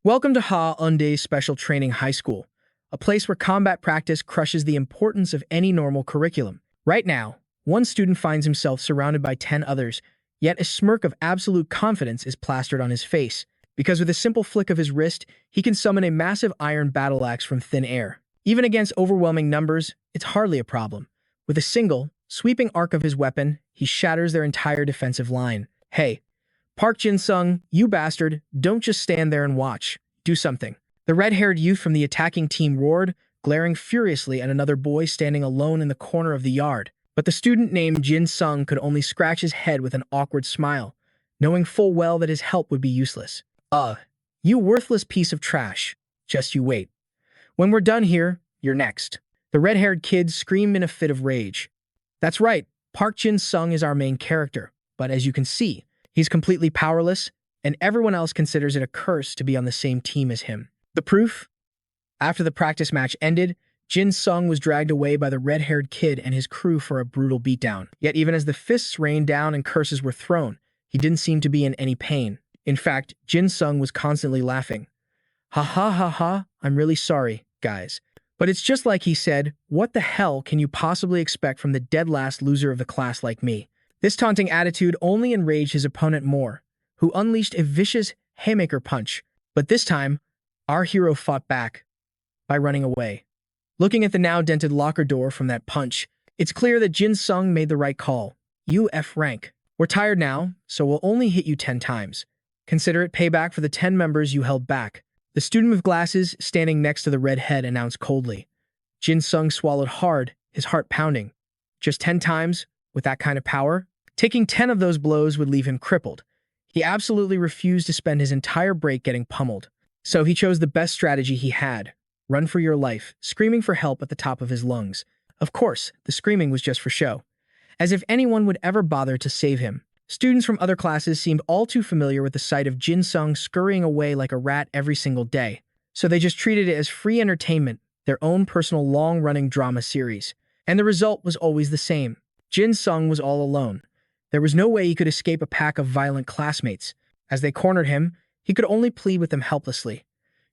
Welcome to Ha Special Training High School, a place where combat practice crushes the importance of any normal curriculum. Right now, one student finds himself surrounded by 10 others, yet a smirk of absolute confidence is plastered on his face, because with a simple flick of his wrist, he can summon a massive iron battle axe from thin air. Even against overwhelming numbers, it's hardly a problem. With a single, sweeping arc of his weapon, he shatters their entire defensive line. Hey, Jin Sung, you bastard, don't just stand there and watch. Do something. The red-haired youth from the attacking team roared, glaring furiously at another boy standing alone in the corner of the yard. But the student named Jin Sung could only scratch his head with an awkward smile, knowing full well that his help would be useless. You worthless piece of trash. Just you wait. When we're done here, you're next. The red-haired kid screamed in a fit of rage. That's right, Jin Sung is our main character, but as you can see, he's completely powerless, and everyone else considers it a curse to be on the same team as him. The proof? After the practice match ended, Jin Sung was dragged away by the red-haired kid and his crew for a brutal beatdown. Yet even as the fists rained down and curses were thrown, he didn't seem to be in any pain. In fact, Jin Sung was constantly laughing. Ha ha ha ha, I'm really sorry, guys. But it's just like he said, what the hell can you possibly expect from the dead last loser of the class like me? This taunting attitude only enraged his opponent more, who unleashed a vicious haymaker punch. But this time, our hero fought back by running away. Looking at the now dented locker door from that punch, it's clear that Jin Sung made the right call. You F-rank. We're tired now, so we'll only hit you 10 times. Consider it payback for the 10 members you held back. The student with glasses, standing next to the redhead, announced coldly. Jin Sung swallowed hard, his heart pounding. Just 10 times? With that kind of power? Taking 10 of those blows would leave him crippled. He absolutely refused to spend his entire break getting pummeled. So he chose the best strategy he had. Run for your life, screaming for help at the top of his lungs. Of course, the screaming was just for show. As if anyone would ever bother to save him. Students from other classes seemed all too familiar with the sight of Jin Sung scurrying away like a rat every single day. So they just treated it as free entertainment, their own personal long-running drama series. And the result was always the same. Jin Sung was all alone. There was no way he could escape a pack of violent classmates. As they cornered him, he could only plead with them helplessly.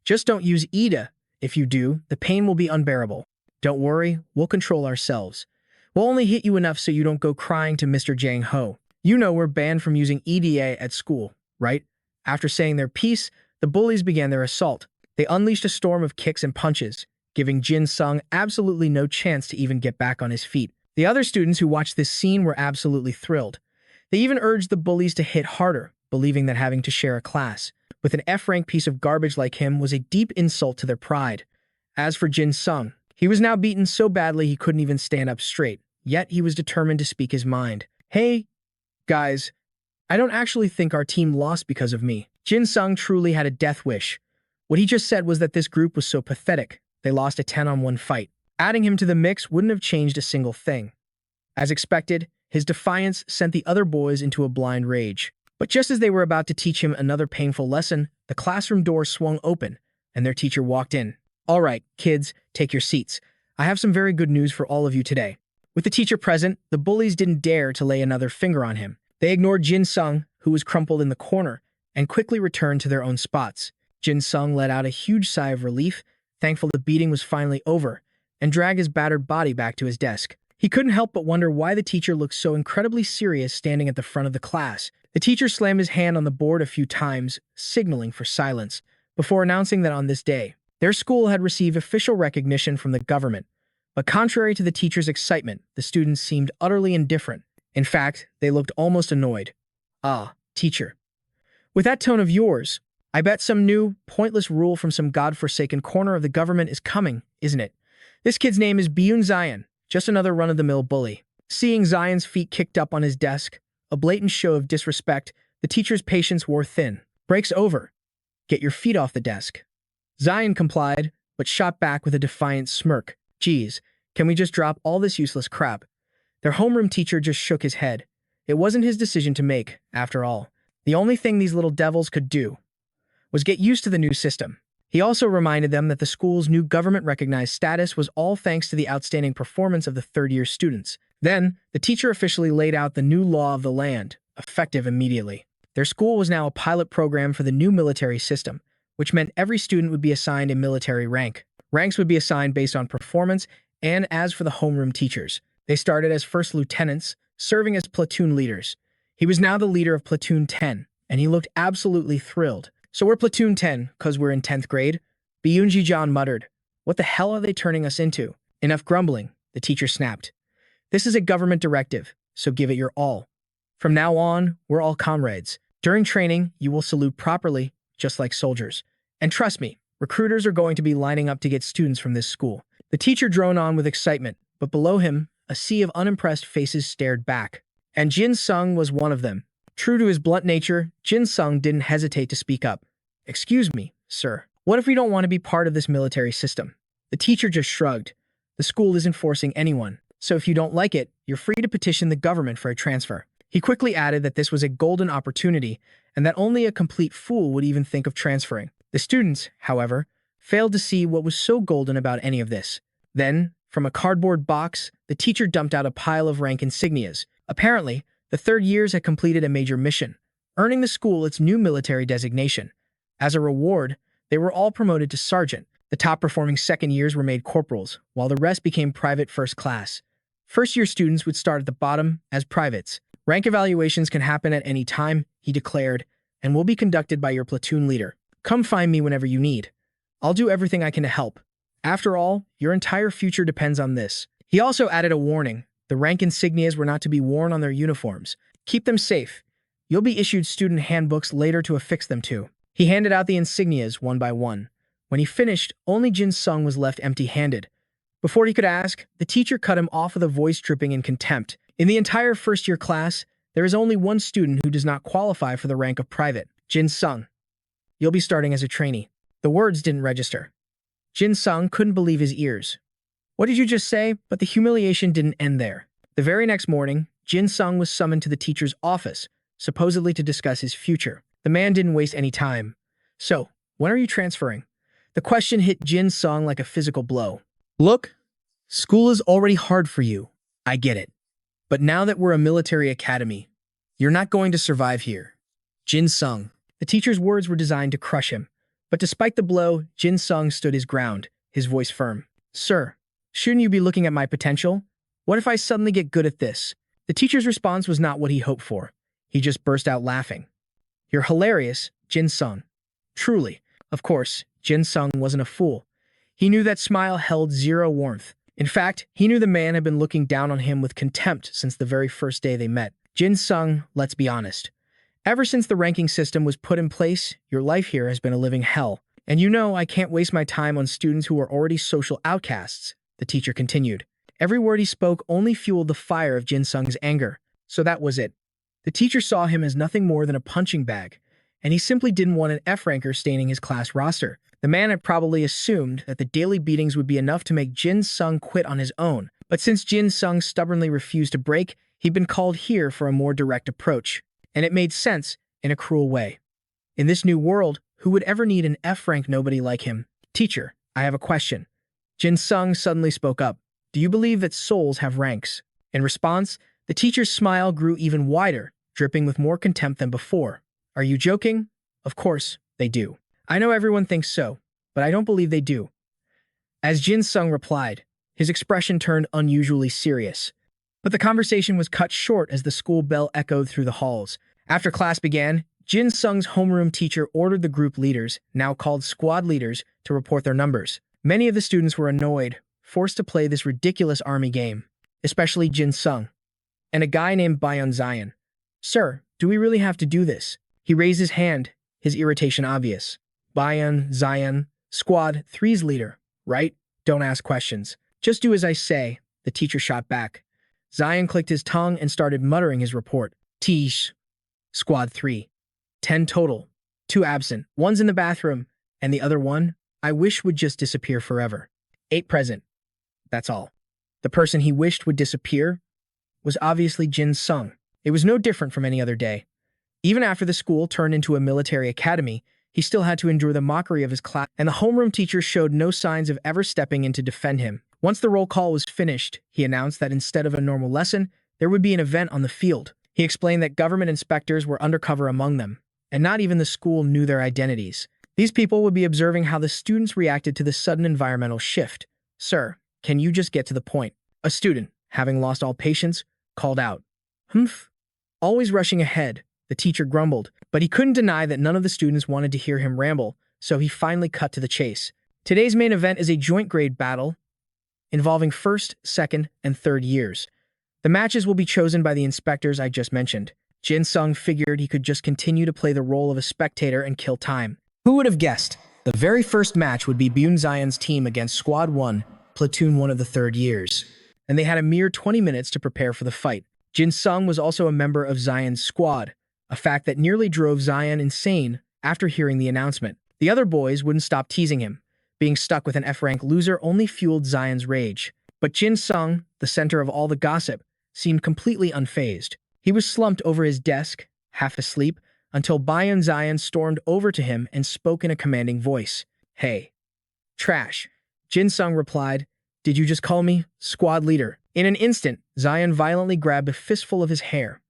Just don't use Ida. If you do, the pain will be unbearable. Don't worry, we'll control ourselves. We'll only hit you enough so you don't go crying to Mr. Jang Ho. You know we're banned from using EDA at school, right? After saying their piece, the bullies began their assault. They unleashed a storm of kicks and punches, giving Jin Sung absolutely no chance to even get back on his feet. The other students who watched this scene were absolutely thrilled. They even urged the bullies to hit harder, believing that having to share a class with an F-rank piece of garbage like him was a deep insult to their pride. As for Jin Sung, he was now beaten so badly he couldn't even stand up straight, yet he was determined to speak his mind. Hey, guys, I don't actually think our team lost because of me. Jin Sung truly had a death wish. What he just said was that this group was so pathetic, they lost a 10-on-1 fight. Adding him to the mix wouldn't have changed a single thing. As expected, his defiance sent the other boys into a blind rage. But just as they were about to teach him another painful lesson, the classroom door swung open, and their teacher walked in. All right, kids, take your seats. I have some very good news for all of you today. With the teacher present, the bullies didn't dare to lay another finger on him. They ignored Jin Sung, who was crumpled in the corner, and quickly returned to their own spots. Jin Sung let out a huge sigh of relief, thankful the beating was finally over, and dragged his battered body back to his desk. He couldn't help but wonder why the teacher looked so incredibly serious standing at the front of the class. The teacher slammed his hand on the board a few times, signaling for silence, before announcing that on this day, their school had received official recognition from the government. But contrary to the teacher's excitement, the students seemed utterly indifferent. In fact, they looked almost annoyed. Ah, teacher. With that tone of yours, I bet some new, pointless rule from some godforsaken corner of the government is coming, isn't it? This kid's name is Byun Zion. Just another run-of-the-mill bully. Seeing Zion's feet kicked up on his desk, a blatant show of disrespect, the teacher's patience wore thin. Break's over. Get your feet off the desk. Zion complied, but shot back with a defiant smirk. Geez, can we just drop all this useless crap? Their homeroom teacher just shook his head. It wasn't his decision to make, after all. The only thing these little devils could do was get used to the new system. He also reminded them that the school's new government-recognized status was all thanks to the outstanding performance of the third-year students. Then, the teacher officially laid out the new law of the land, effective immediately. Their school was now a pilot program for the new military system, which meant every student would be assigned a military rank. Ranks would be assigned based on performance, and as for the homeroom teachers, they started as first lieutenants, serving as platoon leaders. He was now the leader of Platoon 10, and he looked absolutely thrilled. "So we're Platoon 10, cause we're in 10th grade?" Byunji-John muttered. "What the hell are they turning us into?" "Enough grumbling," the teacher snapped. "This is a government directive, so give it your all. From now on, we're all comrades. During training, you will salute properly, just like soldiers. And trust me, recruiters are going to be lining up to get students from this school." The teacher droned on with excitement, but below him, a sea of unimpressed faces stared back. And Jin Sung was one of them. True to his blunt nature, Jin Sung didn't hesitate to speak up. "Excuse me, sir. What if we don't want to be part of this military system?" The teacher just shrugged. "The school isn't forcing anyone, so if you don't like it, you're free to petition the government for a transfer." He quickly added that this was a golden opportunity and that only a complete fool would even think of transferring. The students, however, failed to see what was so golden about any of this. Then, from a cardboard box, the teacher dumped out a pile of rank insignias. Apparently, the third years had completed a major mission, earning the school its new military designation. As a reward, they were all promoted to sergeant. The top-performing second years were made corporals, while the rest became private first class. First-year students would start at the bottom as privates. "Rank evaluations can happen at any time," he declared, "and will be conducted by your platoon leader. Come find me whenever you need. I'll do everything I can to help. After all, your entire future depends on this." He also added a warning. The rank insignias were not to be worn on their uniforms. "Keep them safe. You'll be issued student handbooks later to affix them to." He handed out the insignias one by one. When he finished, only Jin Sung was left empty-handed. Before he could ask, the teacher cut him off with a voice dripping in contempt. "In the entire first-year class, there is only one student who does not qualify for the rank of private. Jin Sung. You'll be starting as a trainee." The words didn't register. Jin Sung couldn't believe his ears. "What did you just say?" But the humiliation didn't end there. The very next morning, Jin Sung was summoned to the teacher's office, supposedly to discuss his future. The man didn't waste any time. "So, when are you transferring?" The question hit Jin Sung like a physical blow. "Look, school is already hard for you. I get it. But now that we're a military academy, you're not going to survive here." Jin Sung. The teacher's words were designed to crush him. But despite the blow, Jin Sung stood his ground, his voice firm. "Sir, shouldn't you be looking at my potential? What if I suddenly get good at this?" The teacher's response was not what he hoped for. He just burst out laughing. "You're hilarious, Jin Sung. Truly." Of course, Jin Sung wasn't a fool. He knew that smile held zero warmth. In fact, he knew the man had been looking down on him with contempt since the very first day they met. "Jin Sung, let's be honest. Ever since the ranking system was put in place, your life here has been a living hell. And you know I can't waste my time on students who are already social outcasts," the teacher continued. Every word he spoke only fueled the fire of Jin Sung's anger. So that was it. The teacher saw him as nothing more than a punching bag, and he simply didn't want an F-ranker staining his class roster. The man had probably assumed that the daily beatings would be enough to make Jin Sung quit on his own. But since Jin Sung stubbornly refused to break, he'd been called here for a more direct approach. And it made sense in a cruel way. In this new world, who would ever need an F-rank nobody like him? "Teacher, I have a question." Jin Sung suddenly spoke up. "Do you believe that souls have ranks?" In response, the teacher's smile grew even wider, dripping with more contempt than before. "Are you joking? Of course, they do. I know everyone thinks so, but I don't believe they do." As Jin Sung replied, his expression turned unusually serious. But the conversation was cut short as the school bell echoed through the halls. After class began, Jin Sung's homeroom teacher ordered the group leaders, now called squad leaders, to report their numbers. Many of the students were annoyed, forced to play this ridiculous army game, especially Jin Sung, and a guy named Bayon Zion. "Sir, do we really have to do this?" He raised his hand, his irritation obvious. "Bayon Zion, Squad 3's leader, right? Don't ask questions. Just do as I say," the teacher shot back. Zion clicked his tongue and started muttering his report. "Teesh. Squad 3. 10 total. 2 absent. 1's in the bathroom, and the other one, I wish would just disappear forever. 8 present. That's all." The person he wished would disappear was obviously Jin Sung. It was no different from any other day. Even after the school turned into a military academy, he still had to endure the mockery of his class, and the homeroom teacher showed no signs of ever stepping in to defend him. Once the roll call was finished, he announced that instead of a normal lesson, there would be an event on the field. He explained that government inspectors were undercover among them, and not even the school knew their identities. These people would be observing how the students reacted to the sudden environmental shift. Sir, can you just get to the point? A student, having lost all patience, called out. Humph. Always rushing ahead, the teacher grumbled, but he couldn't deny that none of the students wanted to hear him ramble, so he finally cut to the chase. Today's main event is a joint grade battle involving first, second, and third years. The matches will be chosen by the inspectors I just mentioned. Jin Sung figured he could just continue to play the role of a spectator and kill time. Who would have guessed? The very first match would be Byun Zion's team against Squad 1, Platoon 1 of the third years, and they had a mere 20 minutes to prepare for the fight. Jin Sung was also a member of Zion's squad, a fact that nearly drove Zion insane after hearing the announcement. The other boys wouldn't stop teasing him. Being stuck with an F-rank loser only fueled Zion's rage. But Jin Sung, the center of all the gossip, seemed completely unfazed. He was slumped over his desk, half asleep, until Byun Zion stormed over to him and spoke in a commanding voice. Hey. Trash. Jin Sung replied, Did you just call me squad leader? In an instant, Zion violently grabbed a fistful of his hair.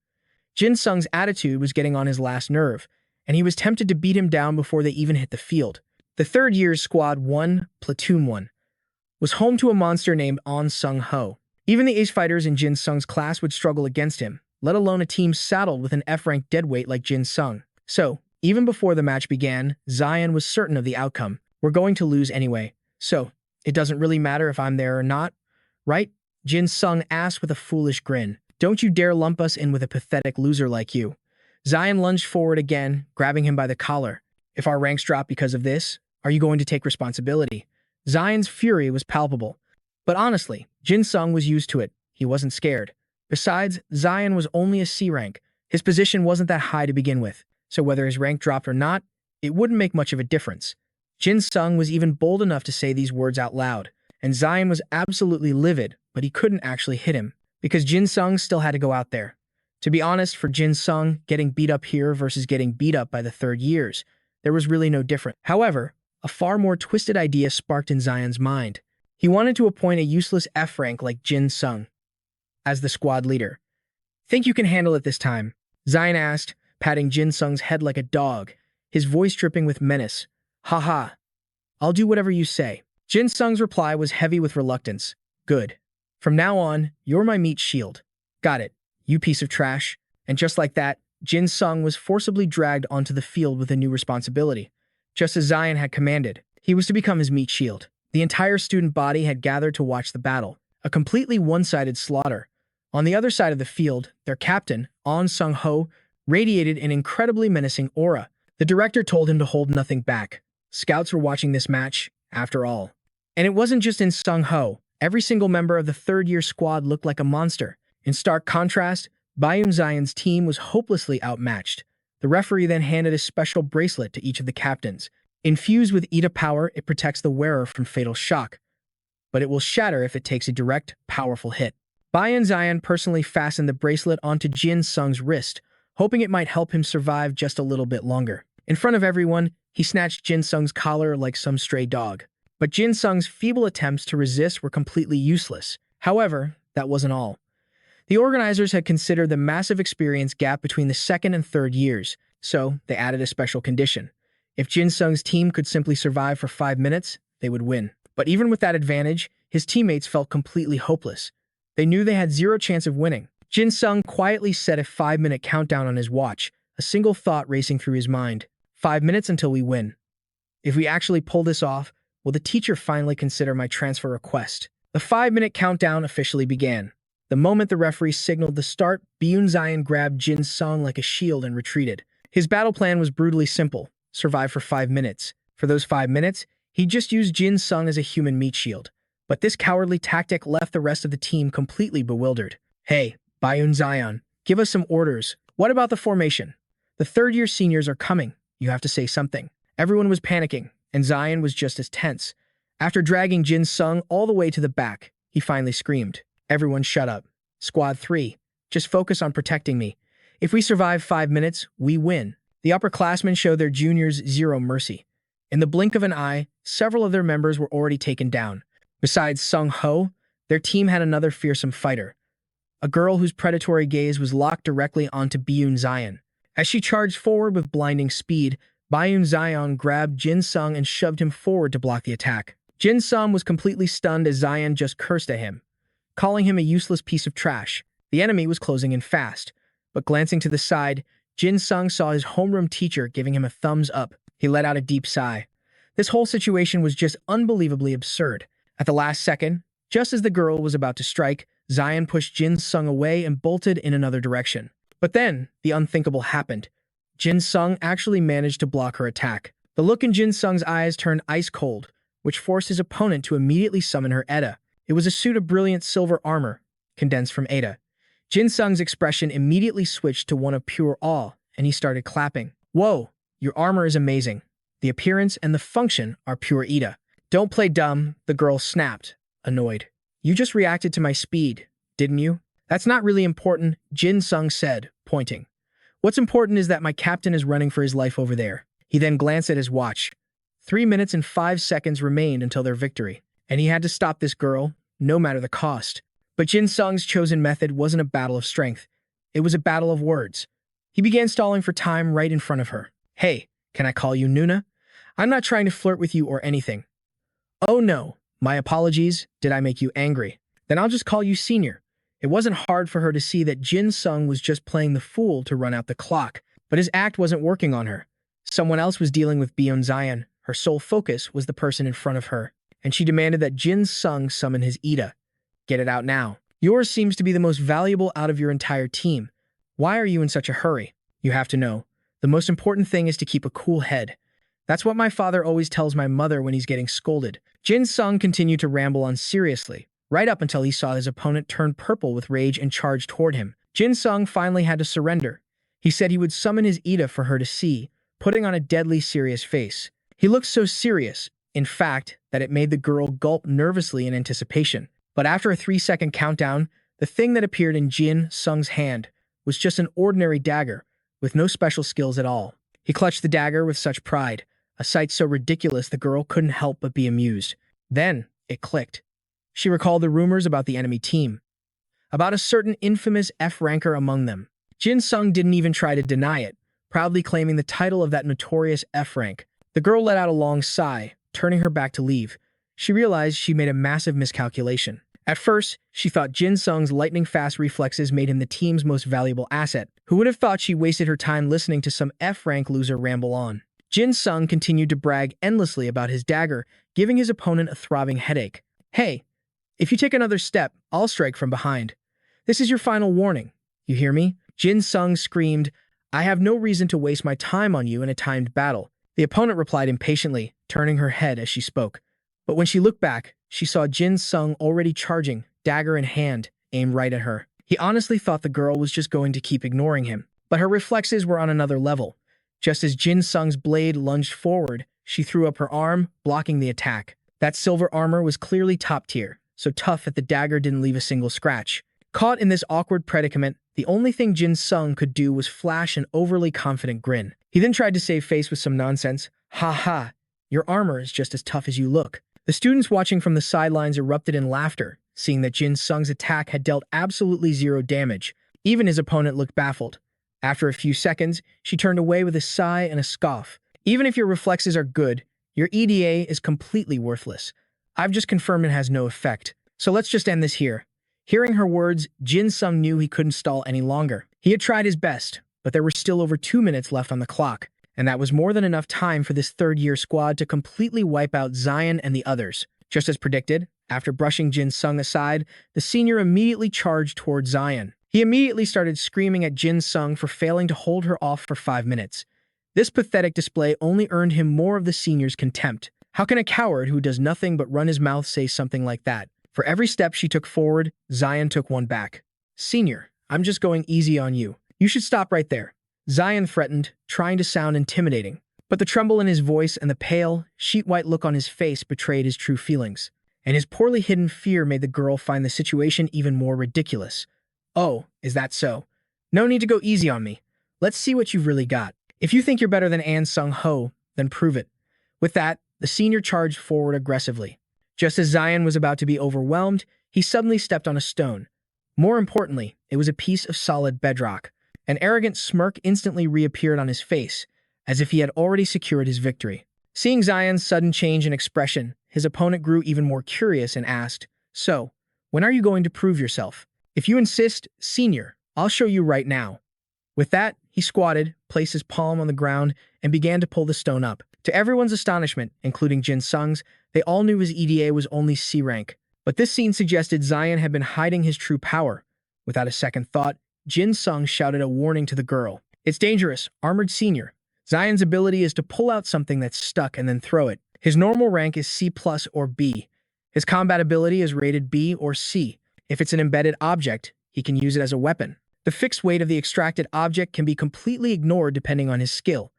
Jin Sung's attitude was getting on his last nerve, and he was tempted to beat him down before they even hit the field. The third year's Squad 1, Platoon 1, was home to a monster named On Sung Ho. Even the ace fighters in Jin Sung's class would struggle against him, let alone a team saddled with an F-rank deadweight like Jin Sung. So, even before the match began, Zion was certain of the outcome. We're going to lose anyway, so it doesn't really matter if I'm there or not, right? Jin Sung asked with a foolish grin. Don't you dare lump us in with a pathetic loser like you. Zion lunged forward again, grabbing him by the collar. If our ranks drop because of this, are you going to take responsibility? Zion's fury was palpable. But honestly, Jin Sung was used to it. He wasn't scared. Besides, Zion was only a C rank. His position wasn't that high to begin with, so whether his rank dropped or not, it wouldn't make much of a difference. Jin Sung was even bold enough to say these words out loud, and Zion was absolutely livid, but he couldn't actually hit him, because Jin Sung still had to go out there. To be honest, for Jin Sung, getting beat up here versus getting beat up by the third years, there was really no difference. However, a far more twisted idea sparked in Zion's mind. He wanted to appoint a useless F-rank like Jin Sung as the squad leader. Think you can handle it this time? Zion asked, patting Jin Sung's head like a dog, his voice dripping with menace. Haha. I'll do whatever you say. Jin Sung's reply was heavy with reluctance. Good. From now on, you're my meat shield. Got it, you piece of trash. And just like that, Jin Sung was forcibly dragged onto the field with a new responsibility. Just as Zion had commanded, he was to become his meat shield. The entire student body had gathered to watch the battle, a completely one-sided slaughter. On the other side of the field, their captain, On Sung Ho, radiated an incredibly menacing aura. The director told him to hold nothing back. Scouts were watching this match, after all. And it wasn't just in Sung Ho. Every single member of the third-year squad looked like a monster. In stark contrast, Byun Zion's team was hopelessly outmatched. The referee then handed a special bracelet to each of the captains. Infused with Eta power, it protects the wearer from fatal shock, but it will shatter if it takes a direct, powerful hit. Byun Zion personally fastened the bracelet onto Jin Sung's wrist, hoping it might help him survive just a little bit longer. In front of everyone, he snatched Jin Sung's collar like some stray dog. But Jin Sung's feeble attempts to resist were completely useless. However, that wasn't all. The organizers had considered the massive experience gap between the second and third years, so they added a special condition. If Jin Sung's team could simply survive for 5 minutes, they would win. But even with that advantage, his teammates felt completely hopeless. They knew they had zero chance of winning. Jin Sung quietly set a 5-minute countdown on his watch, a single thought racing through his mind. 5 minutes until we win. If we actually pull this off, will the teacher finally consider my transfer request? The 5-minute countdown officially began. The moment the referee signaled the start, Byun Zion grabbed Jin Sung like a shield and retreated. His battle plan was brutally simple. Survive for 5 minutes. For those 5 minutes, he just used Jin Sung as a human meat shield. But this cowardly tactic left the rest of the team completely bewildered. Hey, Byun Zion, give us some orders. What about the formation? The third-year seniors are coming. You have to say something. Everyone was panicking, and Zion was just as tense. After dragging Jin Sung all the way to the back, he finally screamed. Everyone shut up. Squad 3, just focus on protecting me. If we survive 5 minutes, we win. The upperclassmen showed their juniors zero mercy. In the blink of an eye, several of their members were already taken down. Besides Sung Ho, their team had another fearsome fighter. A girl whose predatory gaze was locked directly onto Byun Zion. As she charged forward with blinding speed, Bayun Zion grabbed Jin Sung and shoved him forward to block the attack. Jin Sung was completely stunned as Zion just cursed at him, calling him a useless piece of trash. The enemy was closing in fast, but glancing to the side, Jin Sung saw his homeroom teacher giving him a thumbs up. He let out a deep sigh. This whole situation was just unbelievably absurd. At the last second, just as the girl was about to strike, Zion pushed Jin Sung away and bolted in another direction. But then, the unthinkable happened. Jin Sung actually managed to block her attack. The look in Jin Sung's eyes turned ice cold, which forced his opponent to immediately summon her Eda. It was a suit of brilliant silver armor, condensed from Eda. Jin Sung's expression immediately switched to one of pure awe, and he started clapping. "Whoa, your armor is amazing. The appearance and the function are pure Eda." "Don't play dumb," the girl snapped, annoyed. "You just reacted to my speed, didn't you?" "That's not really important," Jin Sung said, pointing. "What's important is that my captain is running for his life over there." He then glanced at his watch. 3 minutes and 5 seconds remained until their victory, and he had to stop this girl, no matter the cost. But Jin Sung's chosen method wasn't a battle of strength. It was a battle of words. He began stalling for time right in front of her. "Hey, can I call you Nuna? I'm not trying to flirt with you or anything." "Oh no, my apologies, did I make you angry? Then I'll just call you Senior." It wasn't hard for her to see that Jin Sung was just playing the fool to run out the clock, but his act wasn't working on her. Someone else was dealing with Byeon Zion. Her sole focus was the person in front of her, and she demanded that Jin Sung summon his Eda. "Get it out now. Yours seems to be the most valuable out of your entire team. Why are you in such a hurry? You have to know, the most important thing is to keep a cool head. That's what my father always tells my mother when he's getting scolded." Jin Sung continued to ramble on seriously, right up until he saw his opponent turn purple with rage and charge toward him. Jin Sung finally had to surrender. He said he would summon his Eda for her to see, putting on a deadly serious face. He looked so serious, in fact, that it made the girl gulp nervously in anticipation. But after a 3-second countdown, the thing that appeared in Jin Sung's hand was just an ordinary dagger, with no special skills at all. He clutched the dagger with such pride, a sight so ridiculous the girl couldn't help but be amused. Then, it clicked. She recalled the rumors about the enemy team, about a certain infamous F-ranker among them. Jin Sung didn't even try to deny it, proudly claiming the title of that notorious F-rank. The girl let out a long sigh, turning her back to leave. She realized she made a massive miscalculation. At first, she thought Jin Sung's lightning-fast reflexes made him the team's most valuable asset. Who would have thought she wasted her time listening to some F-rank loser ramble on? Jin Sung continued to brag endlessly about his dagger, giving his opponent a throbbing headache. "Hey, if you take another step, I'll strike from behind. This is your final warning. You hear me?" Jin Sung screamed, "I have no reason to waste my time on you in a timed battle." The opponent replied impatiently, turning her head as she spoke. But when she looked back, she saw Jin Sung already charging, dagger in hand, aimed right at her. He honestly thought the girl was just going to keep ignoring him. But her reflexes were on another level. Just as Jin Sung's blade lunged forward, she threw up her arm, blocking the attack. That silver armor was clearly top tier, so tough that the dagger didn't leave a single scratch. Caught in this awkward predicament, the only thing Jin Sung could do was flash an overly confident grin. He then tried to save face with some nonsense. "Ha ha, your armor is just as tough as you look." The students watching from the sidelines erupted in laughter, seeing that Jin Sung's attack had dealt absolutely zero damage. Even his opponent looked baffled. After a few seconds, she turned away with a sigh and a scoff. "Even if your reflexes are good, your EDA is completely worthless. I've just confirmed it has no effect. So let's just end this here." Hearing her words, Jin Sung knew he couldn't stall any longer. He had tried his best, but there were still over 2 minutes left on the clock, and that was more than enough time for this third-year squad to completely wipe out Zion and the others. Just as predicted, after brushing Jin Sung aside, the senior immediately charged toward Zion. He immediately started screaming at Jin Sung for failing to hold her off for 5 minutes. This pathetic display only earned him more of the senior's contempt. How can a coward who does nothing but run his mouth say something like that? For every step she took forward, Zion took one back. "Senior, I'm just going easy on you. You should stop right there," Zion threatened, trying to sound intimidating. But the tremble in his voice and the pale, sheet-white look on his face betrayed his true feelings, and his poorly hidden fear made the girl find the situation even more ridiculous. "Oh, is that so? No need to go easy on me. Let's see what you've really got. If you think you're better than An Sung-ho, then prove it." With that, the senior charged forward aggressively. Just as Zion was about to be overwhelmed, he suddenly stepped on a stone. More importantly, it was a piece of solid bedrock. An arrogant smirk instantly reappeared on his face, as if he had already secured his victory. Seeing Zion's sudden change in expression, his opponent grew even more curious and asked, "So, when are you going to prove yourself? If you insist, senior, I'll show you right now." With that, he squatted, placed his palm on the ground, and began to pull the stone up. To everyone's astonishment, including Jin Sung's, they all knew his EDA was only C rank. But this scene suggested Zion had been hiding his true power. Without a second thought, Jin Sung shouted a warning to the girl. "It's dangerous, armored senior. Zion's ability is to pull out something that's stuck and then throw it. His normal rank is C+ or B. His combat ability is rated B or C. If it's an embedded object, he can use it as a weapon. The fixed weight of the extracted object can be completely ignored depending on his skill."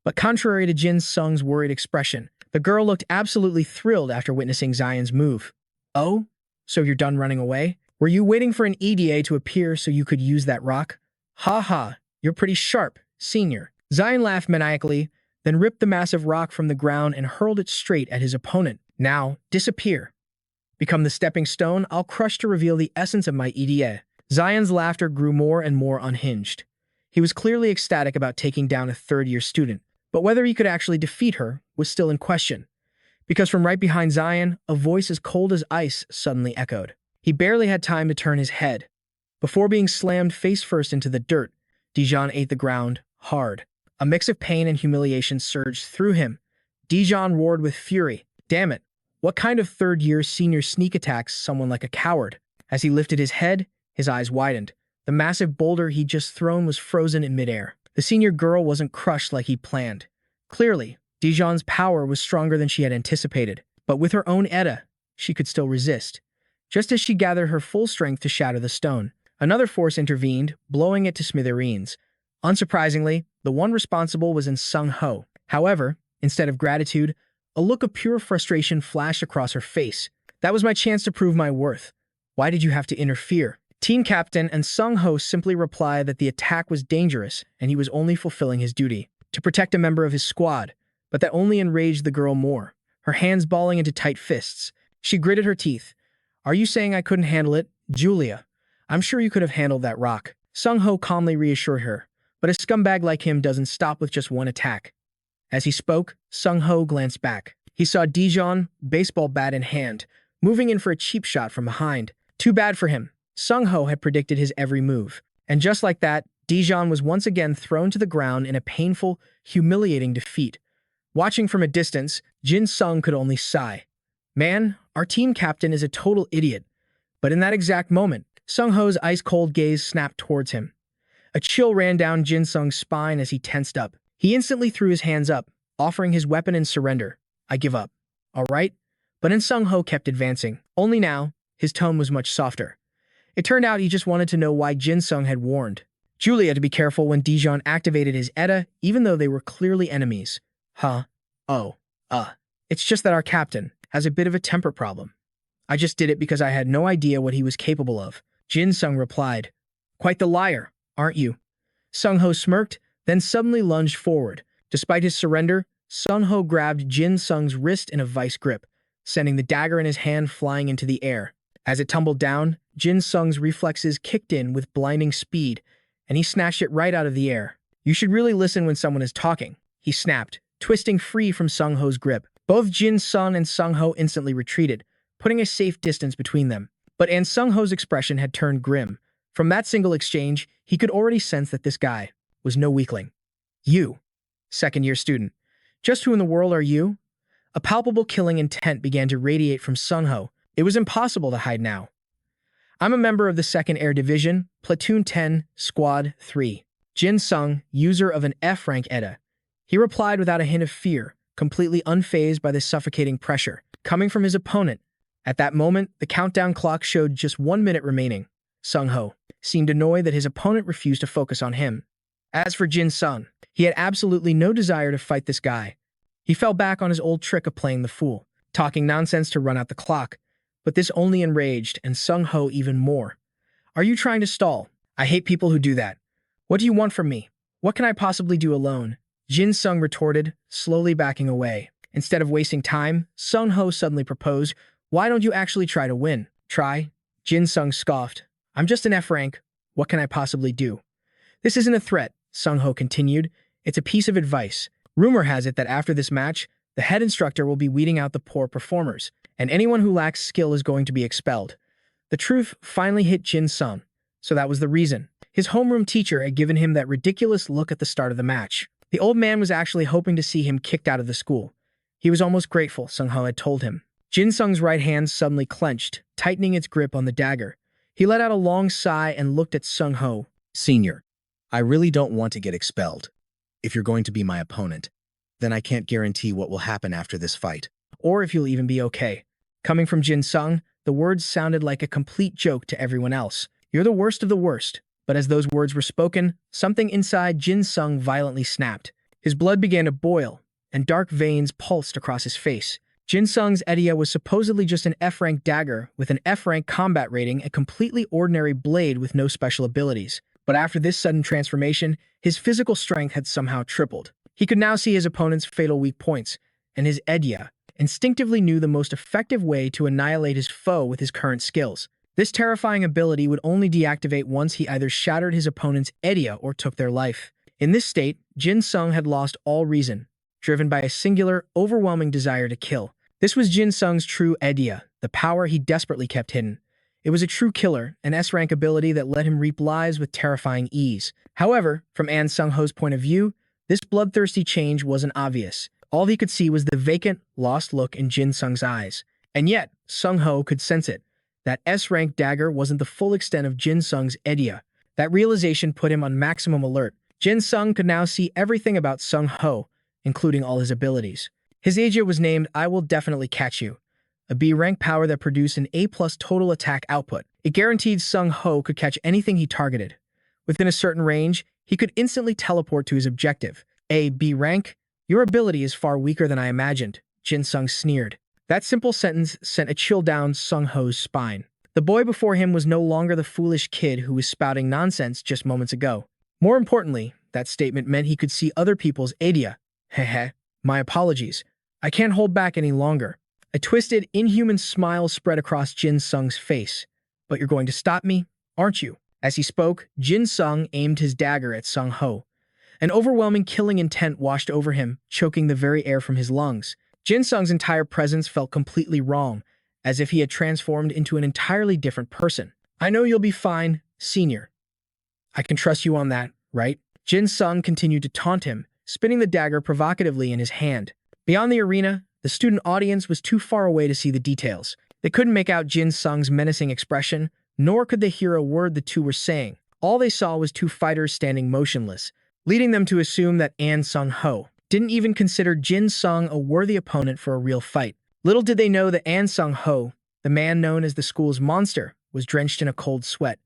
But contrary to Jin Sung's worried expression, the girl looked absolutely thrilled after witnessing Zion's move. "Oh? So you're done running away? Were you waiting for an EDA to appear so you could use that rock? Ha ha, you're pretty sharp, senior." Zion laughed maniacally, then ripped the massive rock from the ground and hurled it straight at his opponent. "Now, disappear. Become the stepping stone I'll crush to reveal the essence of my EDA." Zion's laughter grew more and more unhinged. He was clearly ecstatic about taking down a third-year student, but whether he could actually defeat her was still in question. Because from right behind Zion, a voice as cold as ice suddenly echoed. He barely had time to turn his head. Before being slammed face-first into the dirt, Dijon ate the ground hard. A mix of pain and humiliation surged through him. Dijon roared with fury. Damn it, what kind of third-year senior sneak attacks someone like a coward? As he lifted his head, his eyes widened. The massive boulder he'd just thrown was frozen in midair. The senior girl wasn't crushed like he planned. Clearly, Dijon's power was stronger than she had anticipated, but with her own Edda, she could still resist. Just as she gathered her full strength to shatter the stone, another force intervened, blowing it to smithereens. Unsurprisingly, the one responsible was in Sung Ho. However, instead of gratitude, a look of pure frustration flashed across her face. "That was my chance to prove my worth. Why did you have to interfere?" Team captain and Sung Ho simply replied that the attack was dangerous and he was only fulfilling his duty to protect a member of his squad, but that only enraged the girl more, her hands balling into tight fists. She gritted her teeth. "Are you saying I couldn't handle it? Julia, I'm sure you could have handled that rock." Sung Ho calmly reassured her, but a scumbag like him doesn't stop with just one attack. As he spoke, Sung Ho glanced back. He saw Dijon, baseball bat in hand, moving in for a cheap shot from behind. Too bad for him. Sung Ho had predicted his every move. And just like that, Dijon was once again thrown to the ground in a painful, humiliating defeat. Watching from a distance, Jin Sung could only sigh. "Man, our team captain is a total idiot." But in that exact moment, Sung Ho's ice-cold gaze snapped towards him. A chill ran down Jin Sung's spine as he tensed up. He instantly threw his hands up, offering his weapon in surrender. "I give up." "All right?" But Sung Ho kept advancing. Only now, his tone was much softer. It turned out he just wanted to know why Jin Sung had warned Julia to be careful when Dijon activated his Edda, even though they were clearly enemies. "Huh? Oh. It's just that our captain has a bit of a temper problem. I just did it because I had no idea what he was capable of." Jin Sung replied. "Quite the liar, aren't you?" Sung Ho smirked, then suddenly lunged forward. Despite his surrender, Sung Ho grabbed Jin Sung's wrist in a vice grip, sending the dagger in his hand flying into the air. As it tumbled down, Jin Sung's reflexes kicked in with blinding speed, and he snatched it right out of the air. "You should really listen when someone is talking," he snapped, twisting free from Sung Ho's grip. Both Jin Sung and Sung Ho instantly retreated, putting a safe distance between them. But Sung Ho's expression had turned grim. From that single exchange, he could already sense that this guy was no weakling. "You, second-year student. Just who in the world are you?" A palpable killing intent began to radiate from Sung Ho. It was impossible to hide now. "I'm a member of the 2nd Air Division, Platoon 10, Squad 3. Jin Sung, user of an F-rank Edda." He replied without a hint of fear, completely unfazed by the suffocating pressure coming from his opponent. At that moment, the countdown clock showed just 1 minute remaining. Sung Ho seemed annoyed that his opponent refused to focus on him. As for Jin Sung, he had absolutely no desire to fight this guy. He fell back on his old trick of playing the fool, talking nonsense to run out the clock. But this only enraged Sung Ho even more. "Are you trying to stall? I hate people who do that. What do you want from me? What can I possibly do alone?" Jin Sung retorted, slowly backing away. Instead of wasting time, Sung Ho suddenly proposed, "Why don't you actually try to win?" "Try?" Jin Sung scoffed. "I'm just an F rank. What can I possibly do?" "This isn't a threat," Sung Ho continued. "It's a piece of advice. Rumor has it that after this match, the head instructor will be weeding out the poor performers, and anyone who lacks skill is going to be expelled. The truth finally hit Jin Sung, so that was the reason. His homeroom teacher had given him that ridiculous look at the start of the match. The old man was actually hoping to see him kicked out of the school. He was almost grateful, Sung Ho had told him. Jin Sung's right hand suddenly clenched, tightening its grip on the dagger. He let out a long sigh and looked at Sung Ho. Senior, I really don't want to get expelled. If you're going to be my opponent, then I can't guarantee what will happen after this fight. Or if you'll even be okay. Coming from Jin Sung, the words sounded like a complete joke to everyone else. You're the worst of the worst. But as those words were spoken, something inside Jin Sung violently snapped. His blood began to boil, and dark veins pulsed across his face. Jin Sung's Edia was supposedly just an F-rank dagger with an F-rank combat rating, a completely ordinary blade with no special abilities. But after this sudden transformation, his physical strength had somehow tripled. He could now see his opponent's fatal weak points, and his Edia instinctively knew the most effective way to annihilate his foe with his current skills. This terrifying ability would only deactivate once he either shattered his opponent's Edia or took their life. In this state, Jin Sung had lost all reason, driven by a singular, overwhelming desire to kill. This was Jin Sung's true Edia, the power he desperately kept hidden. It was a true killer, an S-rank ability that let him reap lives with terrifying ease. However, from An Sung Ho's point of view, this bloodthirsty change wasn't obvious. All he could see was the vacant, lost look in Jin Sung's eyes. And yet, Sung Ho could sense it. That S-rank dagger wasn't the full extent of Jin Sung's Edia. That realization put him on maximum alert. Jin Sung could now see everything about Sung Ho, including all his abilities. His Edia was named I Will Definitely Catch You, a B-rank power that produced an A+ total attack output. It guaranteed Sung Ho could catch anything he targeted. Within a certain range, he could instantly teleport to his objective. A B rank? Your ability is far weaker than I imagined, Jin Sung sneered. That simple sentence sent a chill down Sung Ho's spine. The boy before him was no longer the foolish kid who was spouting nonsense just moments ago. More importantly, that statement meant he could see other people's Edia. Heh, my apologies. I can't hold back any longer. A twisted, inhuman smile spread across Jin Sung's face. But you're going to stop me, aren't you? As he spoke, Jin Sung aimed his dagger at Sung Ho. An overwhelming killing intent washed over him, choking the very air from his lungs. Jin Sung's entire presence felt completely wrong, as if he had transformed into an entirely different person. I know you'll be fine, senior. I can trust you on that, right? Jin Sung continued to taunt him, spinning the dagger provocatively in his hand. Beyond the arena, the student audience was too far away to see the details. They couldn't make out Jin Sung's menacing expression, nor could they hear a word the two were saying. All they saw was two fighters standing motionless, leading them to assume that An Sung Ho didn't even consider Jin Sung a worthy opponent for a real fight. Little did they know that An Sung Ho, the man known as the school's monster, was drenched in a cold sweat.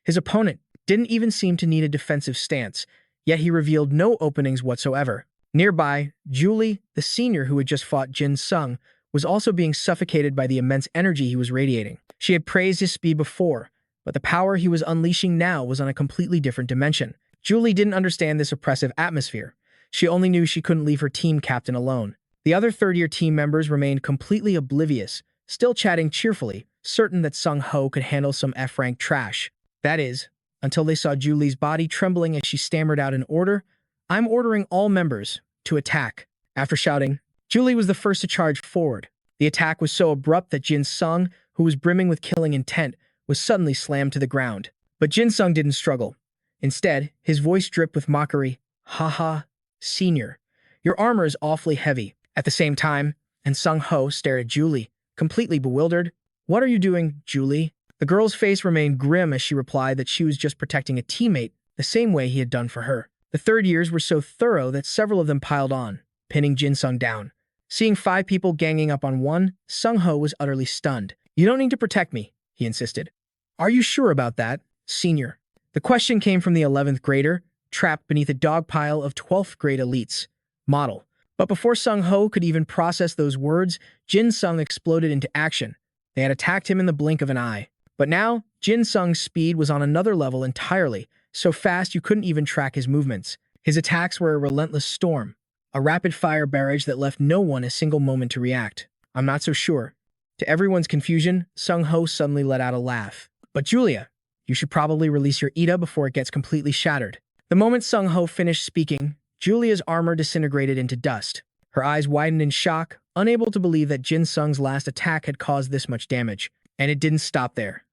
His opponent didn't even seem to need a defensive stance, yet he revealed no openings whatsoever. Nearby, Julie, the senior who had just fought Jin Sung, was also being suffocated by the immense energy he was radiating. She had praised his speed before, but the power he was unleashing now was on a completely different dimension. Julie didn't understand this oppressive atmosphere. She only knew she couldn't leave her team captain alone. The other third-year team members remained completely oblivious, still chatting cheerfully, certain that Sung Ho could handle some F-rank trash. That is, until they saw Julie's body trembling as she stammered out an order. I'm ordering all members to attack. After shouting, Julie was the first to charge forward. The attack was so abrupt that Jin Sung, who was brimming with killing intent, was suddenly slammed to the ground. But Jin Sung didn't struggle. Instead, his voice dripped with mockery. Haha, senior. Your armor is awfully heavy. At the same time, and Sung Ho stared at Julie, completely bewildered. What are you doing, Julie? The girl's face remained grim as she replied that she was just protecting a teammate the same way he had done for her. The third years were so thorough that several of them piled on, pinning Jin Sung down. Seeing 5 people ganging up on one, Sung Ho was utterly stunned. You don't need to protect me, he insisted. Are you sure about that, senior? The question came from the 11th grader, trapped beneath a dog pile of 12th grade elites. Model. But before Sung Ho could even process those words, Jin Sung exploded into action. They had attacked him in the blink of an eye. But now, Jin Sung's speed was on another level entirely, so fast you couldn't even track his movements. His attacks were a relentless storm, a rapid-fire barrage that left no one a single moment to react. I'm not so sure. To everyone's confusion, Sung Ho suddenly let out a laugh. But Julia, you should probably release your Ida before it gets completely shattered. The moment Sung Ho finished speaking, Julia's armor disintegrated into dust. Her eyes widened in shock, unable to believe that Jin Sung's last attack had caused this much damage. And it didn't stop there.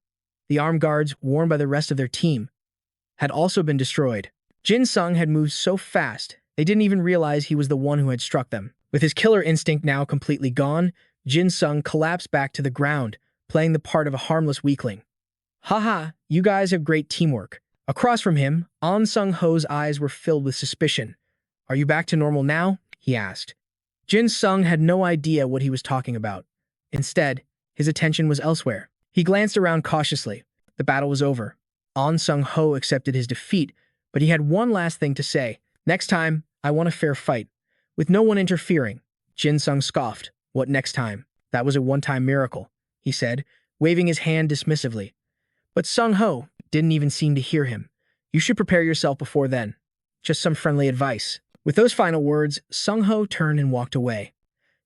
The armed guards, worn by the rest of their team, had also been destroyed. Jin Sung had moved so fast, they didn't even realize he was the one who had struck them. With his killer instinct now completely gone, Jin Sung collapsed back to the ground, playing the part of a harmless weakling. Haha, you guys have great teamwork. Across from him, An Sung-ho's eyes were filled with suspicion. Are you back to normal now? He asked. Jin Sung had no idea what he was talking about. Instead, his attention was elsewhere. He glanced around cautiously. The battle was over. An Sung-ho accepted his defeat, but he had one last thing to say. Next time, I want a fair fight. With no one interfering. Jin Sung scoffed. What next time? That was a one-time miracle, he said, waving his hand dismissively. But Sung-ho didn't even seem to hear him. You should prepare yourself before then. Just some friendly advice. With those final words, Sung-ho turned and walked away.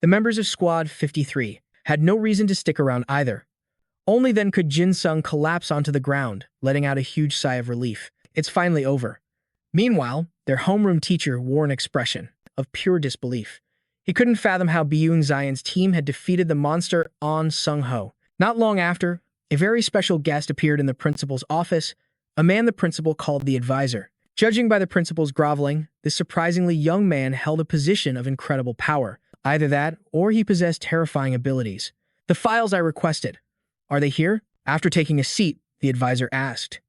The members of Squad 53 had no reason to stick around either. Only then could Jin Sung collapse onto the ground, letting out a huge sigh of relief. It's finally over. Meanwhile, their homeroom teacher wore an expression of pure disbelief. He couldn't fathom how Byung Zion's team had defeated the monster An Sung-ho. Not long after, a very special guest appeared in the principal's office, a man the principal called the advisor. Judging by the principal's groveling, this surprisingly young man held a position of incredible power. Either that, or he possessed terrifying abilities. The files I requested. Are they here? After taking a seat, the advisor asked.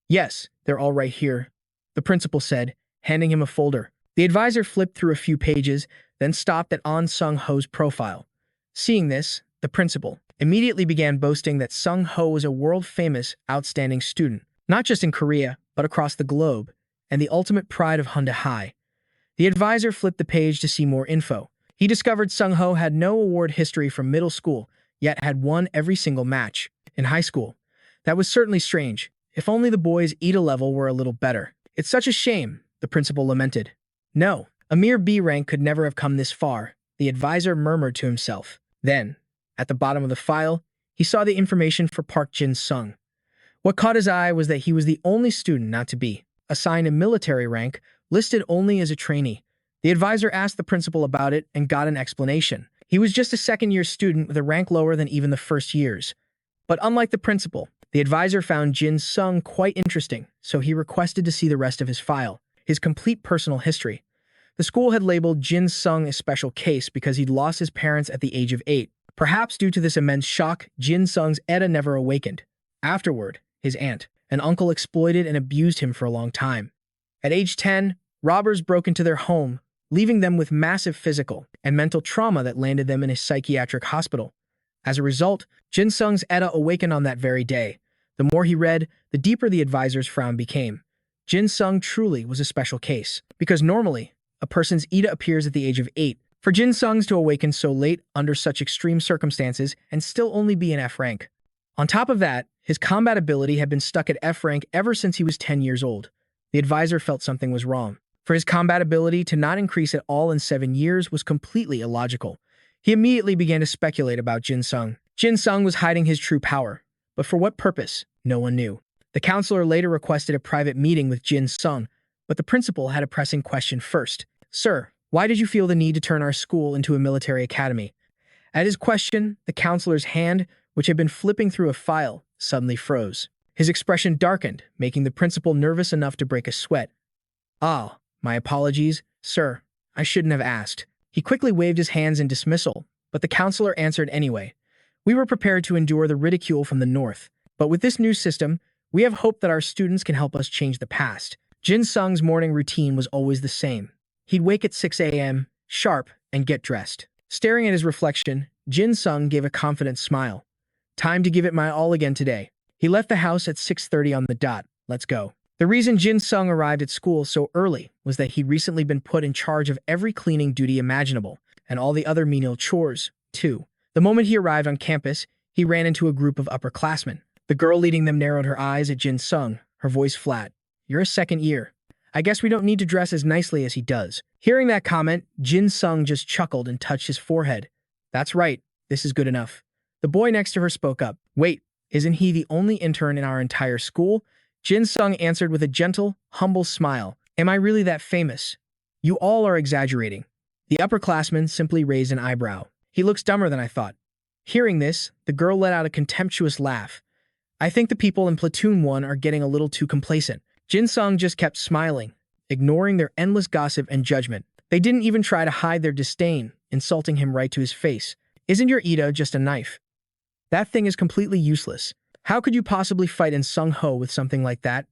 Yes, they're all right here, the principal said, handing him a folder. The advisor flipped through a few pages, then stopped at An Sung-ho's profile. Seeing this, the principal immediately began boasting that Sung-ho was a world-famous, outstanding student, not just in Korea, but across the globe, and the ultimate pride of Hyundai High. The advisor flipped the page to see more info. He discovered Sung-ho had no award history from middle school, yet had won every single match in high school. That was certainly strange. If only the boys' ETA level were a little better. It's such a shame, the principal lamented. No, a mere B rank could never have come this far, the advisor murmured to himself. Then, at the bottom of the file, he saw the information for Park Jin Sung. What caught his eye was that he was the only student not to be assigned a military rank, listed only as a trainee. The advisor asked the principal about it and got an explanation. He was just a second-year student with a rank lower than even the first years. But unlike the principal, the advisor found Jin Sung quite interesting, so he requested to see the rest of his file, his complete personal history. The school had labeled Jin Sung a special case because he'd lost his parents at the age of 8. Perhaps due to this immense shock, Jin Sung's ETA never awakened. Afterward, his aunt and uncle exploited and abused him for a long time. At age 10, robbers broke into their home, leaving them with massive physical and mental trauma that landed them in a psychiatric hospital. As a result, Jin Sung's ETA awakened on that very day. The more he read, the deeper the advisor's frown became. Jin Sung truly was a special case, because normally, a person's ETA appears at the age of 8. For Jin Sung's to awaken so late under such extreme circumstances and still only be in F rank. On top of that, his combat ability had been stuck at F rank ever since he was 10 years old. The advisor felt something was wrong. For his combat ability to not increase at all in 7 years was completely illogical. He immediately began to speculate about Jin Sung. Jin Sung was hiding his true power, but for what purpose, no one knew. The counselor later requested a private meeting with Jin Sung, but the principal had a pressing question first. Sir, why did you feel the need to turn our school into a military academy? At his question, the counselor's hand, which had been flipping through a file, suddenly froze. His expression darkened, making the principal nervous enough to break a sweat. Ah, my apologies, sir. I shouldn't have asked. He quickly waved his hands in dismissal, but the counselor answered anyway. We were prepared to endure the ridicule from the north, but with this new system, we have hope that our students can help us change the past. Jin Sung's morning routine was always the same. He'd wake at 6 a.m., sharp, and get dressed. Staring at his reflection, Jin Sung gave a confident smile. Time to give it my all again today. He left the house at 6:30 on the dot. Let's go. The reason Jin Sung arrived at school so early was that he'd recently been put in charge of every cleaning duty imaginable, and all the other menial chores, too. The moment he arrived on campus, he ran into a group of upperclassmen. The girl leading them narrowed her eyes at Jin Sung, her voice flat. You're a second year. I guess we don't need to dress as nicely as he does. Hearing that comment, Jin Sung just chuckled and touched his forehead. That's right, this is good enough. The boy next to her spoke up. Wait, isn't he the only intern in our entire school? Jin Sung answered with a gentle, humble smile. Am I really that famous? You all are exaggerating. The upperclassman simply raised an eyebrow. He looks dumber than I thought. Hearing this, the girl let out a contemptuous laugh. I think the people in Platoon 1 are getting a little too complacent. Jin Sung just kept smiling, ignoring their endless gossip and judgment. They didn't even try to hide their disdain, insulting him right to his face. Isn't your Ida just a knife? That thing is completely useless. How could you possibly fight in Sung Ho with something like that,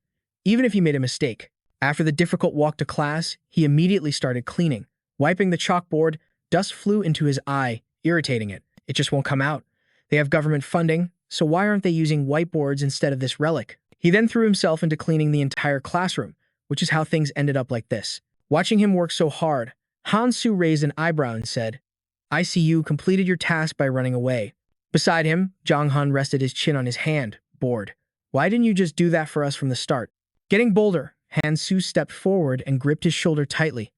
even if you made a mistake? After the difficult walk to class, he immediately started cleaning. Wiping the chalkboard, dust flew into his eye, irritating it. It just won't come out. They have government funding, so why aren't they using whiteboards instead of this relic? He then threw himself into cleaning the entire classroom, which is how things ended up like this. Watching him work so hard, Han Su raised an eyebrow and said, I see you completed your task by running away. Beside him, Jong Han rested his chin on his hand, bored. Why didn't you just do that for us from the start? Getting bolder, Han Su stepped forward and gripped his shoulder tightly.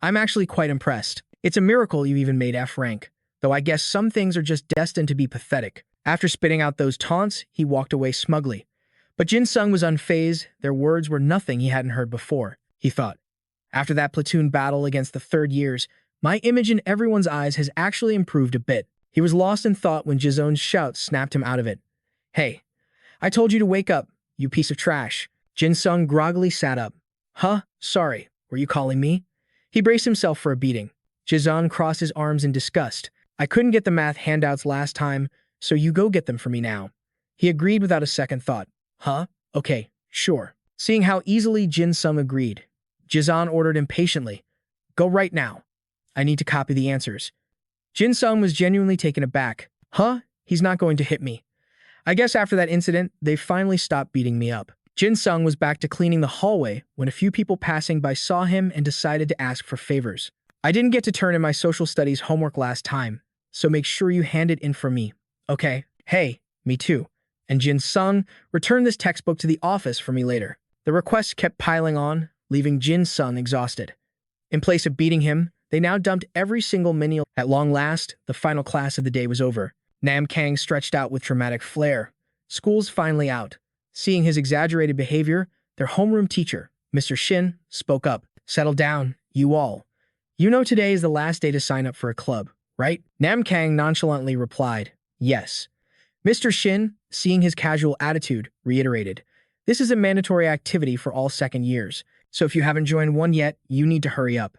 I'm actually quite impressed. It's a miracle you even made F rank, though I guess some things are just destined to be pathetic. After spitting out those taunts, he walked away smugly. But Jin Sung was unfazed. Their words were nothing he hadn't heard before, he thought. After that platoon battle against the third years, my image in everyone's eyes has actually improved a bit. He was lost in thought when Jizon's shout snapped him out of it. Hey, I told you to wake up, you piece of trash. Jin Sung groggily sat up. Huh? Sorry, were you calling me? He braced himself for a beating. Jizon crossed his arms in disgust. I couldn't get the math handouts last time, so you go get them for me now. He agreed without a second thought. Huh? Okay, sure. Seeing how easily Jin Sung agreed, Jizon ordered impatiently. Go right now. I need to copy the answers. Jin Sung was genuinely taken aback. Huh? He's not going to hit me. I guess after that incident, they finally stopped beating me up. Jin Sung was back to cleaning the hallway when a few people passing by saw him and decided to ask for favors. I didn't get to turn in my social studies homework last time, so make sure you hand it in for me. Okay. Hey, me too. And Jin Sung, return this textbook to the office for me later. The requests kept piling on, leaving Jin Sung exhausted. In place of beating him, they now dumped every single menial. At long last, the final class of the day was over. Nam Kang stretched out with dramatic flair. School's finally out. Seeing his exaggerated behavior, their homeroom teacher, Mr. Shin, spoke up. Settle down, you all. You know today is the last day to sign up for a club, right? Nam Kang nonchalantly replied, yes. Mr. Shin, seeing his casual attitude, reiterated, this is a mandatory activity for all second years, so if you haven't joined one yet, you need to hurry up.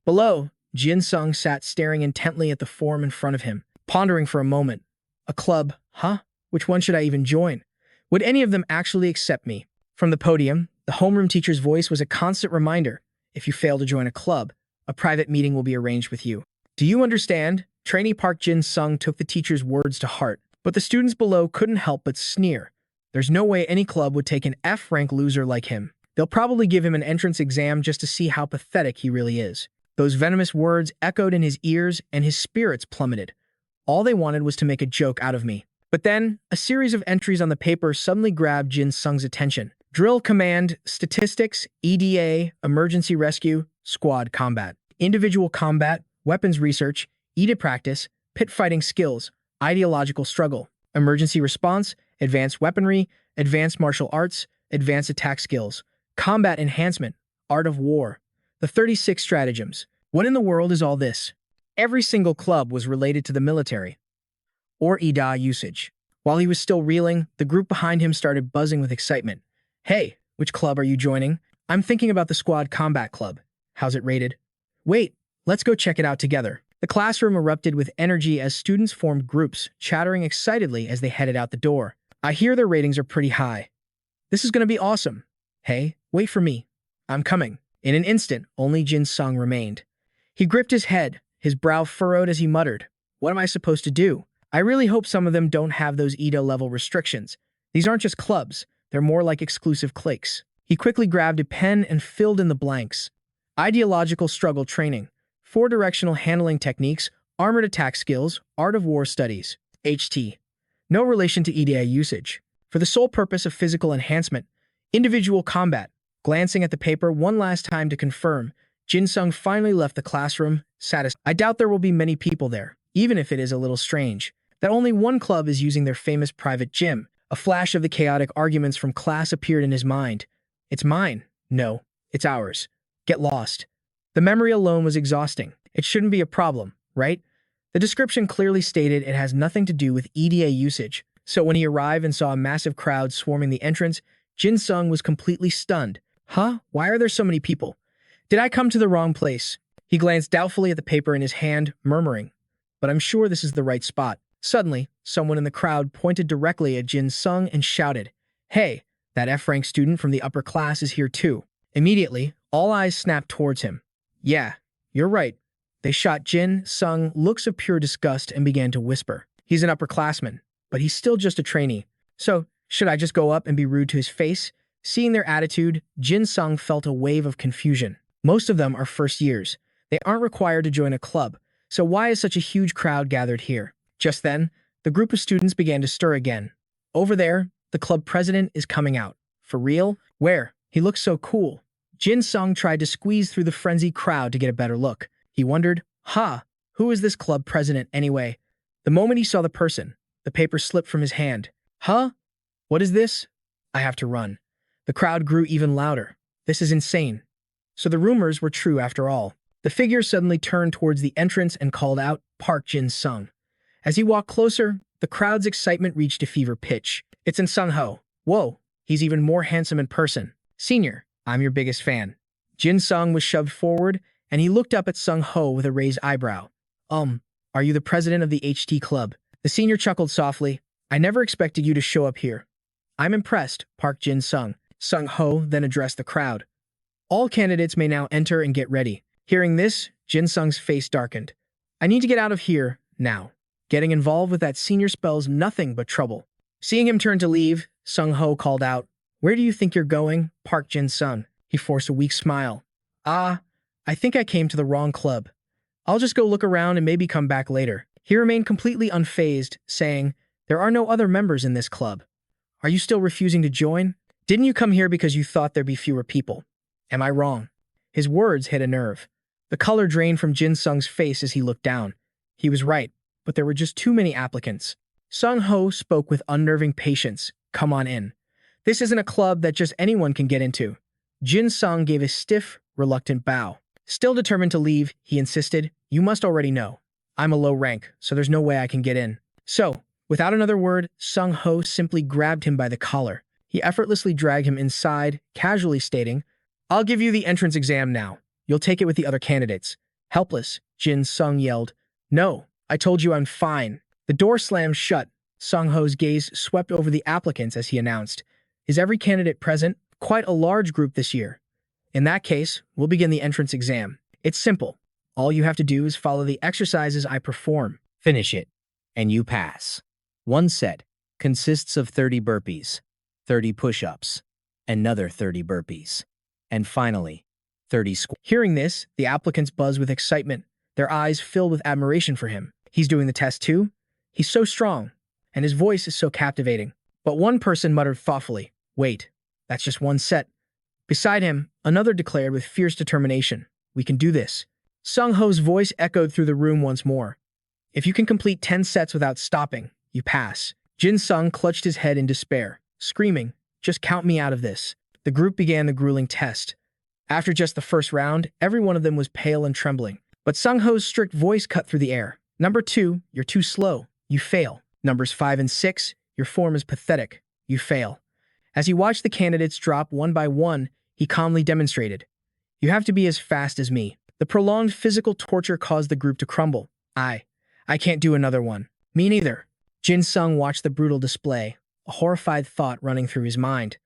Below, Jin Sung sat staring intently at the form in front of him, pondering for a moment. A club, huh? Which one should I even join? Would any of them actually accept me? From the podium, the homeroom teacher's voice was a constant reminder. If you fail to join a club, a private meeting will be arranged with you. Do you understand? Trainee Park Jin Sung took the teacher's words to heart, but the students below couldn't help but sneer. There's no way any club would take an F-rank loser like him. They'll probably give him an entrance exam just to see how pathetic he really is. Those venomous words echoed in his ears and his spirits plummeted. All they wanted was to make a joke out of me. But then, a series of entries on the paper suddenly grabbed Jin Sung's attention. Drill Command, Statistics, EDA, Emergency Rescue, Squad Combat, Individual Combat, Weapons Research, EDA Practice, Pit Fighting Skills, Ideological Struggle, Emergency Response, Advanced Weaponry, Advanced Martial Arts, Advanced Attack Skills, Combat Enhancement, Art of War, the 36 Stratagems. What in the world is all this? Every single club was related to the military, or EDA usage. While he was still reeling, the group behind him started buzzing with excitement. Hey, which club are you joining? I'm thinking about the Squad Combat Club. How's it rated? Wait, let's go check it out together. The classroom erupted with energy as students formed groups, chattering excitedly as they headed out the door. I hear their ratings are pretty high. This is going to be awesome. Hey, wait for me. I'm coming. In an instant, only Jin Sung remained. He gripped his head, his brow furrowed as he muttered, what am I supposed to do? I really hope some of them don't have those EDA-level restrictions. These aren't just clubs, they're more like exclusive cliques. He quickly grabbed a pen and filled in the blanks. Ideological struggle training, 4-directional handling techniques, armored attack skills, art of war studies, HT. No relation to EDA usage. For the sole purpose of physical enhancement, individual combat. Glancing at the paper one last time to confirm, Jin Sung finally left the classroom, satisfied. I doubt there will be many people there, even if it is a little strange that only one club is using their famous private gym. A flash of the chaotic arguments from class appeared in his mind. It's mine. No, it's ours. Get lost. The memory alone was exhausting. It shouldn't be a problem, right? The description clearly stated it has nothing to do with EDA usage. So when he arrived and saw a massive crowd swarming the entrance, Jin Sung was completely stunned. Huh? Why are there so many people? Did I come to the wrong place? He glanced doubtfully at the paper in his hand, murmuring, but I'm sure this is the right spot. Suddenly, someone in the crowd pointed directly at Jin Sung and shouted, "Hey, that F-rank student from the upper class is here too." Immediately, all eyes snapped towards him. Yeah, you're right. They shot Jin Sung looks of pure disgust and began to whisper. He's an upperclassman, but he's still just a trainee. So, should I just go up and be rude to his face? Seeing their attitude, Jin Sung felt a wave of confusion. Most of them are first years. They aren't required to join a club, so why is such a huge crowd gathered here? Just then, the group of students began to stir again. Over there, the club president is coming out. For real? Where? He looks so cool. Jin Sung tried to squeeze through the frenzied crowd to get a better look. He wondered, who is this club president anyway? The moment he saw the person, the paper slipped from his hand. What is this? I have to run. The crowd grew even louder. This is insane. So the rumors were true after all. The figure suddenly turned towards the entrance and called out, "Park Jin Sung." As he walked closer, the crowd's excitement reached a fever pitch. It's in Sung Ho. Whoa, he's even more handsome in person. Senior, I'm your biggest fan. Jin Sung was shoved forward, and he looked up at Sung Ho with a raised eyebrow. Are you the president of the HT club? The senior chuckled softly. I never expected you to show up here. I'm impressed, Park Jin Sung. Sung Ho then addressed the crowd. All candidates may now enter and get ready. Hearing this, Jin Sung's face darkened. I need to get out of here, now. Getting involved with that senior spells nothing but trouble. Seeing him turn to leave, Sung Ho called out, Where do you think you're going, Park Jin Sung? He forced a weak smile. I think I came to the wrong club. I'll just go look around and maybe come back later. He remained completely unfazed, saying, There are no other members in this club. Are you still refusing to join? Didn't you come here because you thought there'd be fewer people? Am I wrong? His words hit a nerve. The color drained from Jin Sung's face as he looked down. He was right, but there were just too many applicants. Sung Ho spoke with unnerving patience. Come on in. This isn't a club that just anyone can get into. Jin Sung gave a stiff, reluctant bow. Still determined to leave, he insisted, You must already know. I'm a low rank, so there's no way I can get in. So, without another word, Sung Ho simply grabbed him by the collar. He effortlessly dragged him inside, casually stating, I'll give you the entrance exam now. You'll take it with the other candidates. Helpless, Jin Sung yelled. No, I told you I'm fine. The door slammed shut. Sung Ho's gaze swept over the applicants as he announced, Is every candidate present? Quite a large group this year. In that case, we'll begin the entrance exam. It's simple. All you have to do is follow the exercises I perform. Finish it, and you pass. One set consists of 30 burpees, 30 push-ups, another 30 burpees, and finally, 30 squats. Hearing this, the applicants buzzed with excitement, their eyes filled with admiration for him. He's doing the test too? He's so strong, and his voice is so captivating. But one person muttered thoughtfully, Wait, that's just one set. Beside him, another declared with fierce determination, We can do this. Sung Ho's voice echoed through the room once more. If you can complete 10 sets without stopping, you pass. Jin Sung clutched his head in despair, screaming, Just count me out of this. The group began the grueling test. After just the first round, every one of them was pale and trembling. But Sung Ho's strict voice cut through the air. Number 2, you're too slow. You fail. Numbers 5 and 6, your form is pathetic. You fail. As he watched the candidates drop one by one, he calmly demonstrated, You have to be as fast as me. The prolonged physical torture caused the group to crumble. I can't do another one. Me neither. Jin Sung watched the brutal display, a horrified thought running through his mind.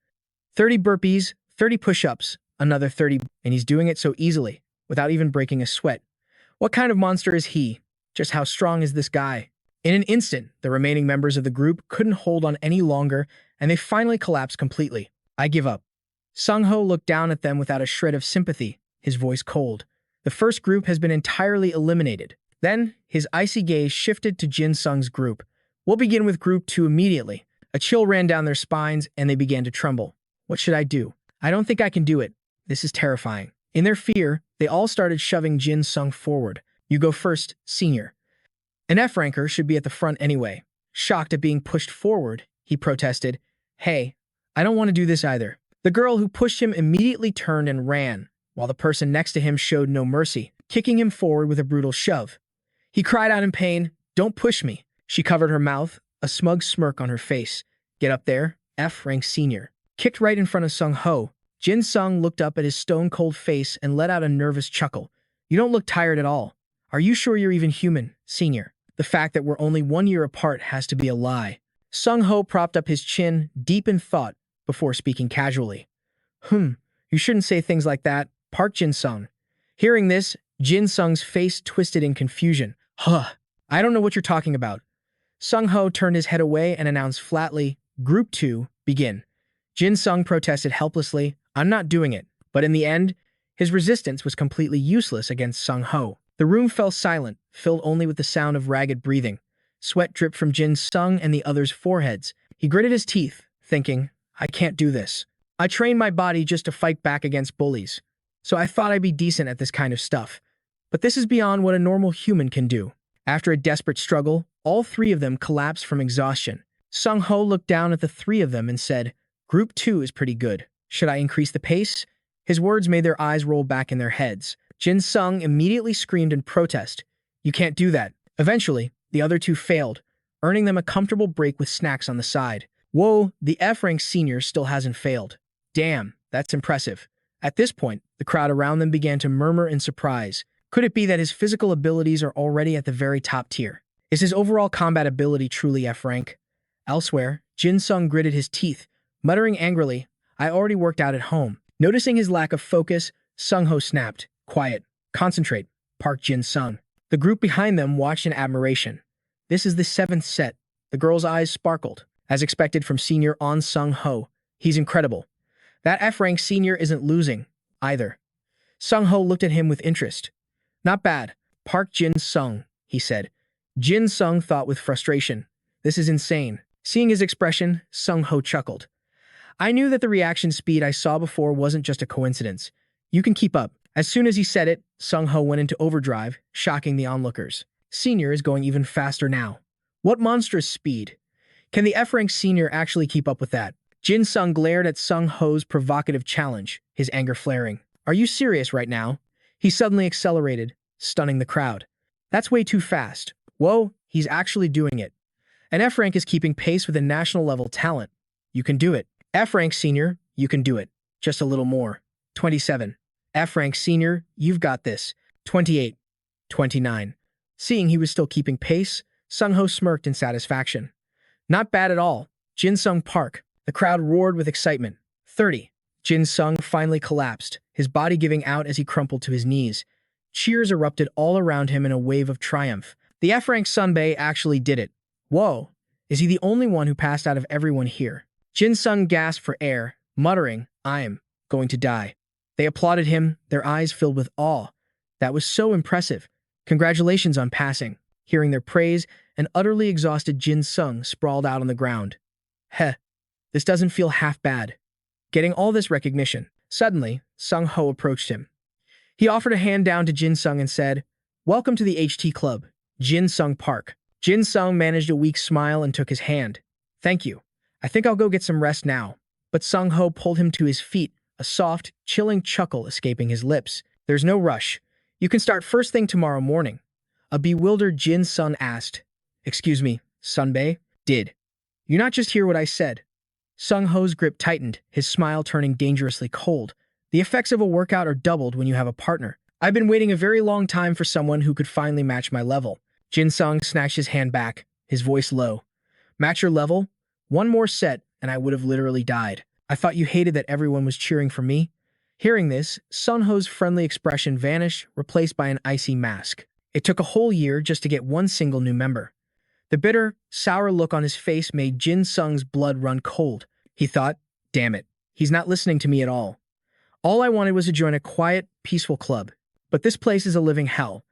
30 burpees, 30 push-ups, another 30, and he's doing it so easily, without even breaking a sweat. What kind of monster is he? Just how strong is this guy? In an instant, the remaining members of the group couldn't hold on any longer, and they finally collapsed completely. I give up. Sung Ho looked down at them without a shred of sympathy, his voice cold. The first group has been entirely eliminated. Then, his icy gaze shifted to Jin Sung's group. We'll begin with group 2 immediately. A chill ran down their spines, and they began to tremble. What should I do? I don't think I can do it. This is terrifying. In their fear, they all started shoving Jin Sung forward. You go first, senior. An F-ranker should be at the front anyway. Shocked at being pushed forward, he protested, Hey, I don't want to do this either. The girl who pushed him immediately turned and ran, while the person next to him showed no mercy, kicking him forward with a brutal shove. He cried out in pain, "Don't push me." She covered her mouth, a smug smirk on her face. "Get up there, F-rank senior." Kicked right in front of Sung Ho, Jin Sung looked up at his stone-cold face and let out a nervous chuckle. "You don't look tired at all. Are you sure you're even human, senior? The fact that we're only 1 year apart has to be a lie." Sung Ho propped up his chin, deep in thought, before speaking casually. You shouldn't say things like that, Park Jin Sung." Hearing this, Jin Sung's face twisted in confusion. I don't know what you're talking about." Sung Ho turned his head away and announced flatly, "Group 2, begin." Jin Sung protested helplessly, "I'm not doing it." But in the end, his resistance was completely useless against Sung Ho. The room fell silent, filled only with the sound of ragged breathing. Sweat dripped from Jin Sung and the others' foreheads. He gritted his teeth, thinking, "I can't do this. I trained my body just to fight back against bullies, so I thought I'd be decent at this kind of stuff. But this is beyond what a normal human can do." After a desperate struggle, all three of them collapsed from exhaustion. Sung Ho looked down at the three of them and said, "Group 2 is pretty good. Should I increase the pace?" His words made their eyes roll back in their heads. Jin Sung immediately screamed in protest, "You can't do that." Eventually, the other two failed, earning them a comfortable break with snacks on the side. Whoa, the F-rank senior still hasn't failed. Damn, that's impressive. At this point, the crowd around them began to murmur in surprise. Could it be that his physical abilities are already at the very top tier? Is his overall combat ability truly F-rank? Elsewhere, Jin Sung gritted his teeth, muttering angrily, "I already worked out at home." Noticing his lack of focus, Sung Ho snapped, "Quiet. Concentrate, Park Jin Sung." The group behind them watched in admiration. This is the 7th set. The girl's eyes sparkled. As expected from senior On Sung Ho, he's incredible. That F-rank senior isn't losing, either. Sung Ho looked at him with interest. "Not bad, Park Jin Sung," he said. Jin Sung thought with frustration, "This is insane." Seeing his expression, Sung Ho chuckled. "I knew that the reaction speed I saw before wasn't just a coincidence. You can keep up." As soon as he said it, Sung Ho went into overdrive, shocking the onlookers. Senior is going even faster now. What monstrous speed! Can the F-rank senior actually keep up with that? Jin Sung glared at Sung Ho's provocative challenge, his anger flaring. "Are you serious right now?" He suddenly accelerated, stunning the crowd. "That's way too fast." Whoa, he's actually doing it. An F-rank is keeping pace with a national-level talent. You can do it. F-rank senior, you can do it. Just a little more. 27. F-rank senior, you've got this. 28. 29. Seeing he was still keeping pace, Sung Ho smirked in satisfaction. "Not bad at all. Jin Sung Park." The crowd roared with excitement. 30. Jin Sung finally collapsed, his body giving out as he crumpled to his knees. Cheers erupted all around him in a wave of triumph. The F-rank Sunbae actually did it. Whoa, is he the only one who passed out of everyone here? Jin Sung gasped for air, muttering, "I'm going to die." They applauded him, their eyes filled with awe. That was so impressive. Congratulations on passing. Hearing their praise, an utterly exhausted Jin Sung sprawled out on the ground. This doesn't feel half bad. Getting all this recognition. Suddenly, Sung Ho approached him. He offered a hand down to Jin Sung and said, "Welcome to the HT Club, Jin Sung Park." Jin Sung managed a weak smile and took his hand. "Thank you. I think I'll go get some rest now." But Sung Ho pulled him to his feet, a soft, chilling chuckle escaping his lips. "There's no rush. You can start first thing tomorrow morning." A bewildered Jin Sung asked, "Excuse me, Sunbae? Did you not just hear what I said?" Sung Ho's grip tightened, his smile turning dangerously cold. The effects of a workout are doubled when you have a partner. I've been waiting a very long time for someone who could finally match my level. Jin Sung snatched his hand back, his voice low. "Match your level? One more set, and I would have literally died. I thought you hated that everyone was cheering for me." Hearing this, Sung Ho's friendly expression vanished, replaced by an icy mask. It took a whole year just to get one single new member. The bitter, sour look on his face made Jin Sung's blood run cold. He thought, "Damn it, he's not listening to me at all. All I wanted was to join a quiet, peaceful club. But this place is a living hell."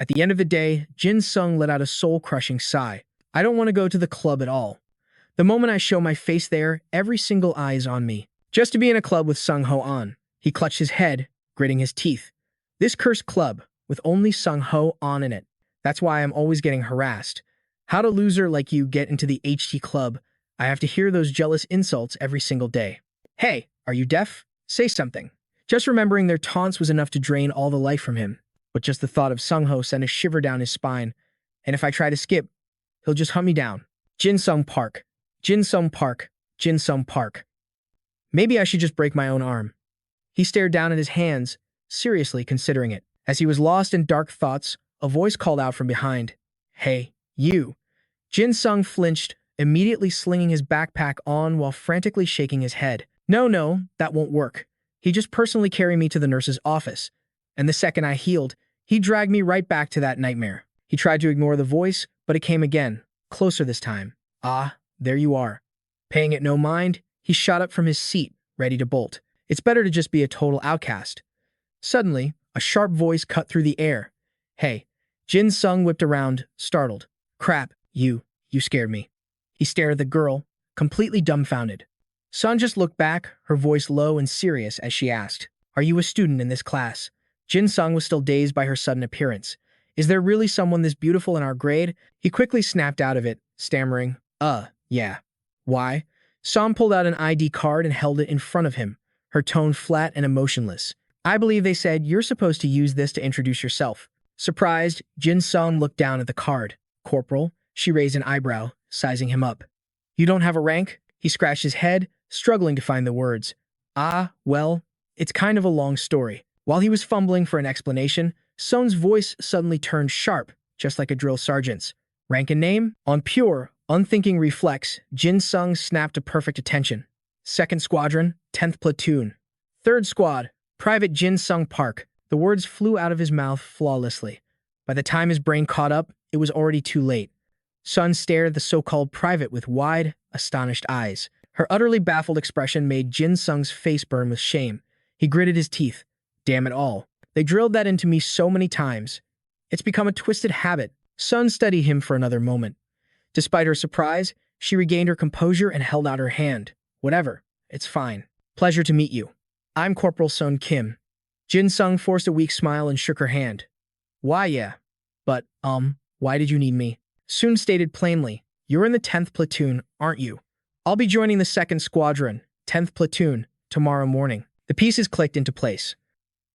At the end of the day, Jin Sung let out a soul-crushing sigh. "I don't want to go to the club at all. The moment I show my face there, every single eye is on me. Just to be in a club with Sung Ho on." He clutched his head, gritting his teeth. "This cursed club, with only Sung Ho on in it. That's why I'm always getting harassed. How'd a loser like you get into the HT club? I have to hear those jealous insults every single day. Hey, are you deaf? Say something." Just remembering their taunts was enough to drain all the life from him. But just the thought of Sung-ho sent a shiver down his spine. And if I try to skip, he'll just hunt me down. Jin Sung Park. Jin Sung Park. Jin Sung Park. Maybe I should just break my own arm. He stared down at his hands, seriously considering it. As he was lost in dark thoughts, a voice called out from behind. Hey, you. Jin Sung flinched, immediately slinging his backpack on while frantically shaking his head. No, that won't work. He just personally carried me to the nurse's office. And the second I healed, he dragged me right back to that nightmare. He tried to ignore the voice, but it came again, closer this time. Ah, there you are. Paying it no mind, he shot up from his seat, ready to bolt. It's better to just be a total outcast. Suddenly, a sharp voice cut through the air. Hey. Jin Sung whipped around, startled. Crap, you scared me. He stared at the girl, completely dumbfounded. Sun just looked back, her voice low and serious as she asked, Are you a student in this class? Jin Sung was still dazed by her sudden appearance. Is there really someone this beautiful in our grade? He quickly snapped out of it, stammering, yeah. Why? Sun pulled out an ID card and held it in front of him, her tone flat and emotionless. I believe they said you're supposed to use this to introduce yourself. Surprised, Jin Sung looked down at the card. Corporal, she raised an eyebrow, sizing him up. You don't have a rank? He scratched his head, struggling to find the words. Well, it's kind of a long story. While he was fumbling for an explanation, Sung's voice suddenly turned sharp, just like a drill sergeant's. Rank and name? On pure, unthinking reflex, Jin Sung snapped to perfect attention. 2nd Squadron, 10th Platoon. 3rd Squad, Private Jin Sung Park. The words flew out of his mouth flawlessly. By the time his brain caught up, it was already too late. Sun stared at the so-called private with wide, astonished eyes. Her utterly baffled expression made Jin Sung's face burn with shame. He gritted his teeth. Damn it all. They drilled that into me so many times. It's become a twisted habit. Sun studied him for another moment. Despite her surprise, she regained her composure and held out her hand. Whatever. It's fine. Pleasure to meet you. I'm Corporal Sun Kim. Jin Sung forced a weak smile and shook her hand. Why, yeah. But, why did you need me? Sun stated plainly, You're in the 10th Platoon, aren't you? I'll be joining the 2nd Squadron, 10th Platoon, tomorrow morning. The pieces clicked into place.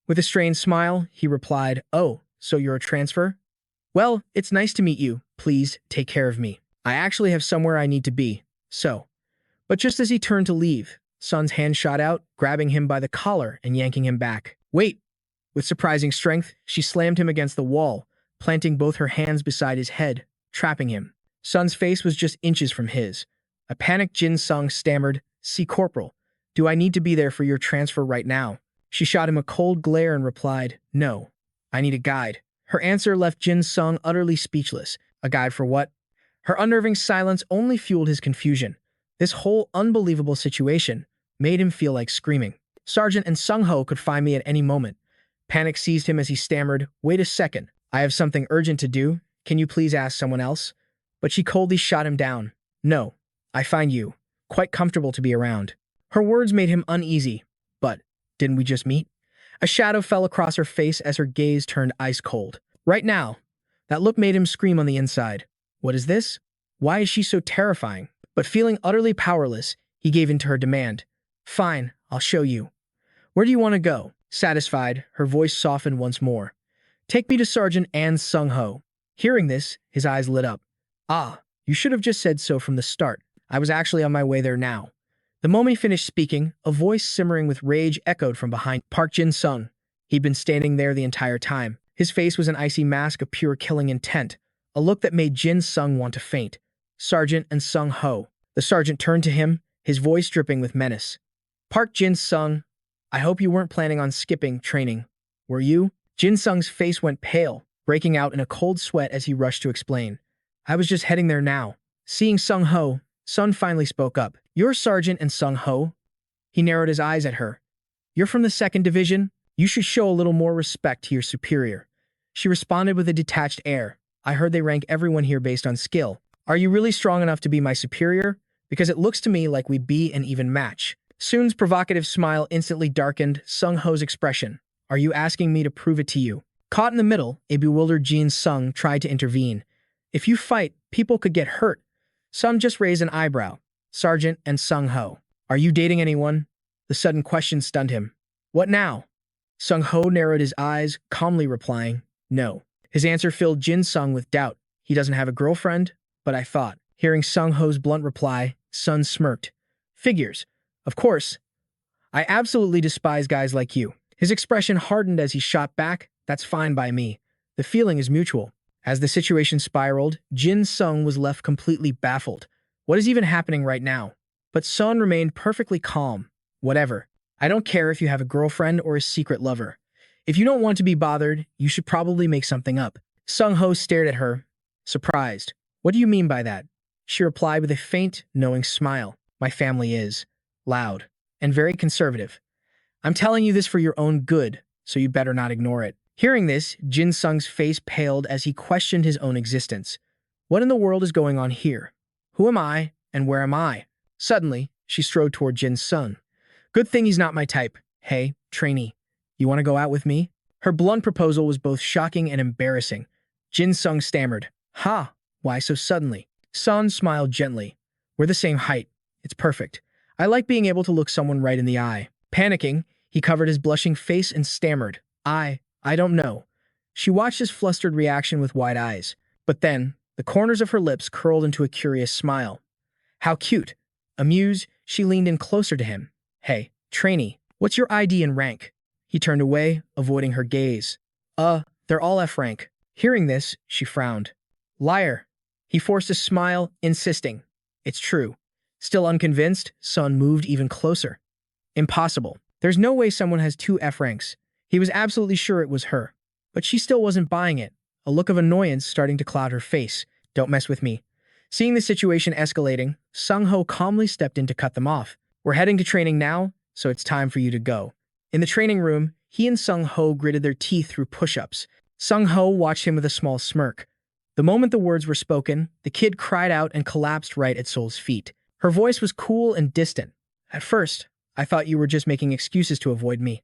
With a strained smile, he replied, Oh, so you're a transfer? Well, it's nice to meet you. Please, take care of me. I actually have somewhere I need to be, so. But just as he turned to leave, Sun's hand shot out, grabbing him by the collar and yanking him back. Wait! With surprising strength, she slammed him against the wall, planting both her hands beside his head, trapping him. Sun's face was just inches from his. A panicked Jin Sung stammered, See, Corporal, do I need to be there for your transfer right now? She shot him a cold glare and replied, No, I need a guide. Her answer left Jin Sung utterly speechless. A guide for what? Her unnerving silence only fueled his confusion. This whole unbelievable situation made him feel like screaming. Sergeant and Sung-ho could find me at any moment. Panic seized him as he stammered, Wait a second, I have something urgent to do. Can you please ask someone else? But she coldly shot him down. No, I find you quite comfortable to be around. Her words made him uneasy. But, didn't we just meet? A shadow fell across her face as her gaze turned ice cold. Right now. That look made him scream on the inside. What is this? Why is she so terrifying? But feeling utterly powerless, he gave in to her demand. Fine, I'll show you. Where do you want to go? Satisfied, her voice softened once more. Take me to Sergeant An Sung-ho. Hearing this, his eyes lit up. Ah, you should have just said so from the start. I was actually on my way there now. The moment he finished speaking, a voice simmering with rage echoed from behind Park Jin Sung. He'd been standing there the entire time. His face was an icy mask of pure killing intent, a look that made Jin Sung want to faint. Sergeant and Sung-ho. The sergeant turned to him, his voice dripping with menace. Park Jin Sung, I hope you weren't planning on skipping training. Were you? Jin Sung's face went pale, breaking out in a cold sweat as he rushed to explain. I was just heading there now. Seeing Sung-ho, Sun finally spoke up. You're Sergeant and Sung-ho? He narrowed his eyes at her. You're from the 2nd Division? You should show a little more respect to your superior. She responded with a detached air. I heard they rank everyone here based on skill. Are you really strong enough to be my superior? Because it looks to me like we'd be an even match. Sun's provocative smile instantly darkened Sung-ho's expression. Are you asking me to prove it to you? Caught in the middle, a bewildered Jin Sung tried to intervene. If you fight, people could get hurt. Sun just raised an eyebrow. Sergeant and Sung-ho. Are you dating anyone? The sudden question stunned him. What now? Sung Ho narrowed his eyes, calmly replying, no. His answer filled Jin Sung with doubt. He doesn't have a girlfriend, but I thought. Hearing Sung Ho's blunt reply, Sun smirked. Figures. Of course. I absolutely despise guys like you. His expression hardened as he shot back, that's fine by me. The feeling is mutual. As the situation spiraled, Jin Sung was left completely baffled. What is even happening right now? But Sun remained perfectly calm. Whatever. I don't care if you have a girlfriend or a secret lover. If you don't want to be bothered, you should probably make something up. Sung Ho stared at her, surprised. What do you mean by that? She replied with a faint, knowing smile. My family is loud and very conservative. I'm telling you this for your own good, so you better not ignore it. Hearing this, Jin Sung's face paled as he questioned his own existence. What in the world is going on here? Who am I, and where am I? Suddenly, she strode toward Jin Sung. Good thing he's not my type. Hey, trainee, you want to go out with me? Her blunt proposal was both shocking and embarrassing. Jin Sung stammered. Ha, why so suddenly? Sun smiled gently. We're the same height. It's perfect. I like being able to look someone right in the eye. Panicking, he covered his blushing face and stammered. I don't know. She watched his flustered reaction with wide eyes. But then, the corners of her lips curled into a curious smile. How cute. Amused, she leaned in closer to him. Hey, trainee, what's your ID and rank? He turned away, avoiding her gaze. They're all F-rank. Hearing this, she frowned. Liar. He forced a smile, insisting. It's true. Still unconvinced, Sun moved even closer. Impossible. There's no way someone has 2 F-ranks. He was absolutely sure it was her. But she still wasn't buying it, a look of annoyance starting to cloud her face. Don't mess with me. Seeing the situation escalating, Sung Ho calmly stepped in to cut them off. We're heading to training now, so it's time for you to go. In the training room, he and Sung Ho gritted their teeth through push-ups. Sung Ho watched him with a small smirk. The moment the words were spoken, the kid cried out and collapsed right at Sol's feet. Her voice was cool and distant. At first, I thought you were just making excuses to avoid me.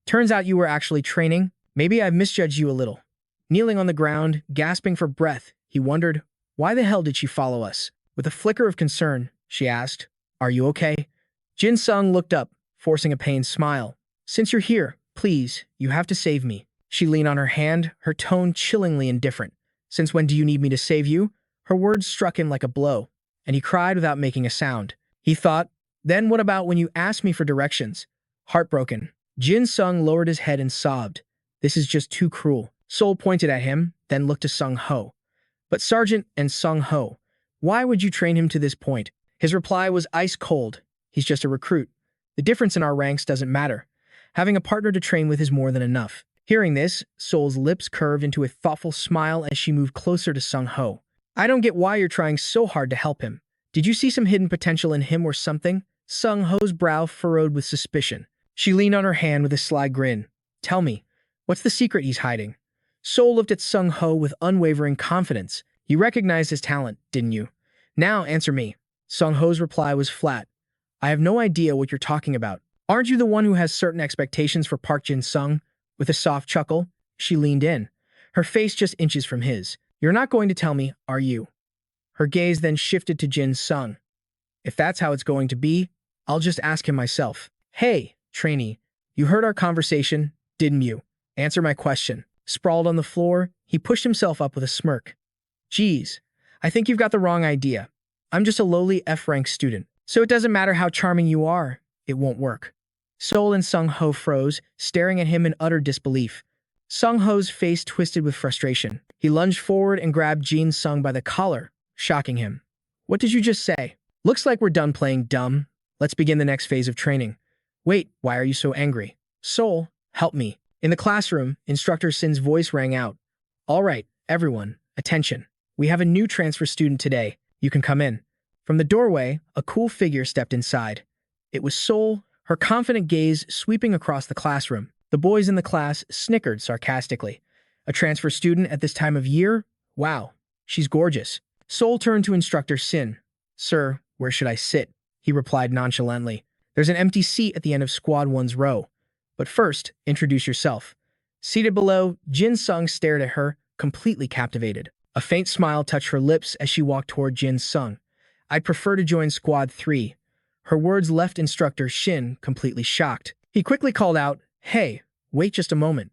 Turns out you were actually training. Maybe I've misjudged you a little. Kneeling on the ground, gasping for breath, he wondered, why the hell did she follow us? With a flicker of concern, she asked, Are you okay? Jin Sung looked up, forcing a pained smile. Since you're here, please, you have to save me. She leaned on her hand, her tone chillingly indifferent. Since when do you need me to save you? Her words struck him like a blow, and he cried without making a sound. He thought, then what about when you asked me for directions? Heartbroken, Jin Sung lowered his head and sobbed. This is just too cruel. Sol pointed at him, then looked to Sung Ho. But Sergeant and Sung Ho, why would you train him to this point? His reply was ice cold. He's just a recruit. The difference in our ranks doesn't matter. Having a partner to train with is more than enough. Hearing this, Sol's lips curved into a thoughtful smile as she moved closer to Sung Ho. I don't get why you're trying so hard to help him. Did you see some hidden potential in him or something? Sung Ho's brow furrowed with suspicion. She leaned on her hand with a sly grin. Tell me, what's the secret he's hiding? Sol looked at Sung Ho with unwavering confidence. You recognized his talent, didn't you? Now answer me. Sung Ho's reply was flat. I have no idea what you're talking about. Aren't you the one who has certain expectations for Park Jin Sung? With a soft chuckle, she leaned in, her face just inches from his. You're not going to tell me, are you? Her gaze then shifted to Jin Sung. If that's how it's going to be, I'll just ask him myself. Hey, trainee, you heard our conversation, didn't you? Answer my question. Sprawled on the floor, he pushed himself up with a smirk. Geez, I think you've got the wrong idea. I'm just a lowly F-rank student, so it doesn't matter how charming you are, it won't work. Sol and Sung Ho froze, staring at him in utter disbelief. Sung Ho's face twisted with frustration. He lunged forward and grabbed Jin Sung by the collar, shocking him. What did you just say? Looks like we're done playing dumb. Let's begin the next phase of training. Wait, why are you so angry? Sol, help me. In the classroom, Instructor Sin's voice rang out. All right, everyone, attention. We have a new transfer student today. You can come in. From the doorway, a cool figure stepped inside. It was Sol, her confident gaze sweeping across the classroom. The boys in the class snickered sarcastically. A transfer student at this time of year? Wow, she's gorgeous. Sol turned to Instructor Sin. Sir, where should I sit? He replied nonchalantly. There's an empty seat at the end of Squad 1's row. But first, introduce yourself. Seated below, Jin Sung stared at her, completely captivated. A faint smile touched her lips as she walked toward Jin Sung. I'd prefer to join Squad 3. Her words left Instructor Shin completely shocked. He quickly called out, Hey, wait just a moment.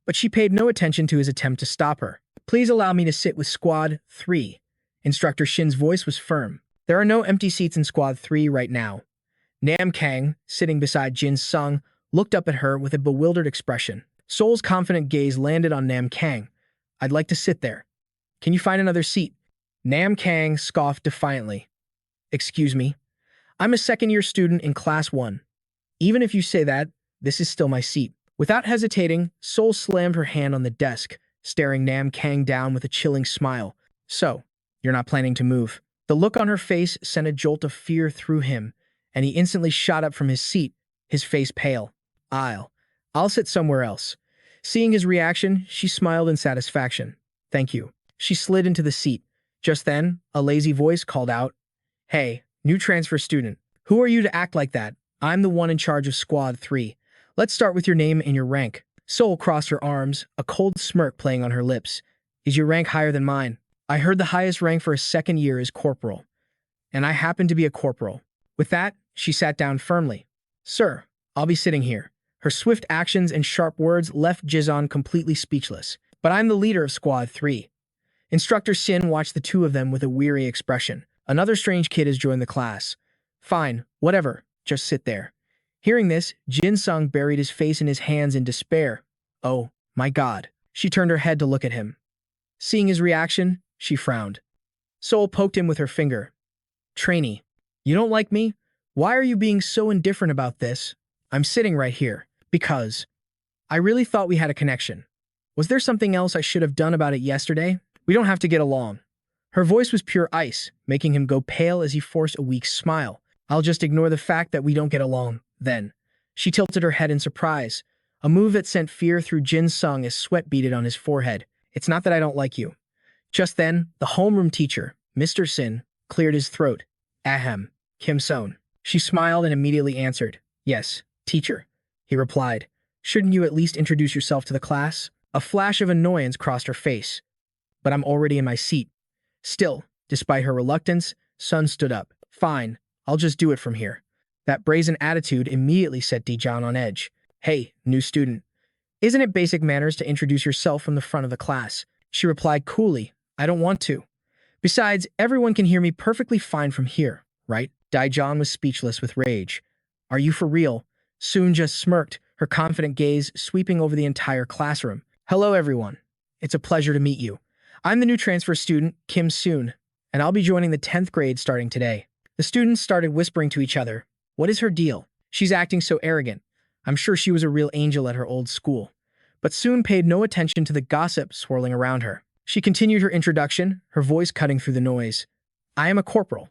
But she paid no attention to his attempt to stop her. Please allow me to sit with Squad 3. Instructor Shin's voice was firm. There are no empty seats in Squad 3 right now. Nam Kang, sitting beside Jin Sung, looked up at her with a bewildered expression. Seol's confident gaze landed on Nam Kang. I'd like to sit there. Can you find another seat? Nam Kang scoffed defiantly. Excuse me. I'm a second-year student in Class 1. Even if you say that, this is still my seat. Without hesitating, Seol slammed her hand on the desk, staring Nam Kang down with a chilling smile. So, you're not planning to move. The look on her face sent a jolt of fear through him, and he instantly shot up from his seat, his face pale. I'll sit somewhere else. Seeing his reaction, she smiled in satisfaction. Thank you. She slid into the seat. Just then, a lazy voice called out, Hey, new transfer student. Who are you to act like that? I'm the one in charge of Squad 3. Let's start with your name and your rank. Seol crossed her arms, a cold smirk playing on her lips. Is your rank higher than mine? I heard the highest rank for a second year is corporal. And I happen to be a corporal. With that, she sat down firmly. Sir, I'll be sitting here. Her swift actions and sharp words left Jizon completely speechless. But I'm the leader of Squad 3. Instructor Sin watched the two of them with a weary expression. Another strange kid has joined the class. Fine, whatever, just sit there. Hearing this, Jin Sung buried his face in his hands in despair. Oh, my God. She turned her head to look at him. Seeing his reaction, she frowned. Seol poked him with her finger. Trainee, you don't like me? Why are you being so indifferent about this? I'm sitting right here. Because I really thought we had a connection. Was there something else I should have done about it yesterday? We don't have to get along. Her voice was pure ice, making him go pale as he forced a weak smile. I'll just ignore the fact that we don't get along, then. She tilted her head in surprise, a move that sent fear through Jin Sung as sweat beaded on his forehead. It's not that I don't like you. Just then, the homeroom teacher, Mr. Sin, cleared his throat. Ahem, Kim Son. She smiled and immediately answered. Yes, teacher. He replied. Shouldn't you at least introduce yourself to the class? A flash of annoyance crossed her face. But I'm already in my seat. Still, despite her reluctance, Sun stood up. Fine, I'll just do it from here. That brazen attitude immediately set Dijon on edge. Hey, new student. Isn't it basic manners to introduce yourself from the front of the class? She replied coolly, I don't want to. Besides, everyone can hear me perfectly fine from here, right? Dijon was speechless with rage. Are you for real? Soon just smirked, her confident gaze sweeping over the entire classroom. Hello, everyone. It's a pleasure to meet you. I'm the new transfer student, Kim Soon, and I'll be joining the 10th grade starting today. The students started whispering to each other. What is her deal? She's acting so arrogant. I'm sure she was a real angel at her old school. But Soon paid no attention to the gossip swirling around her. She continued her introduction, her voice cutting through the noise. I am a corporal,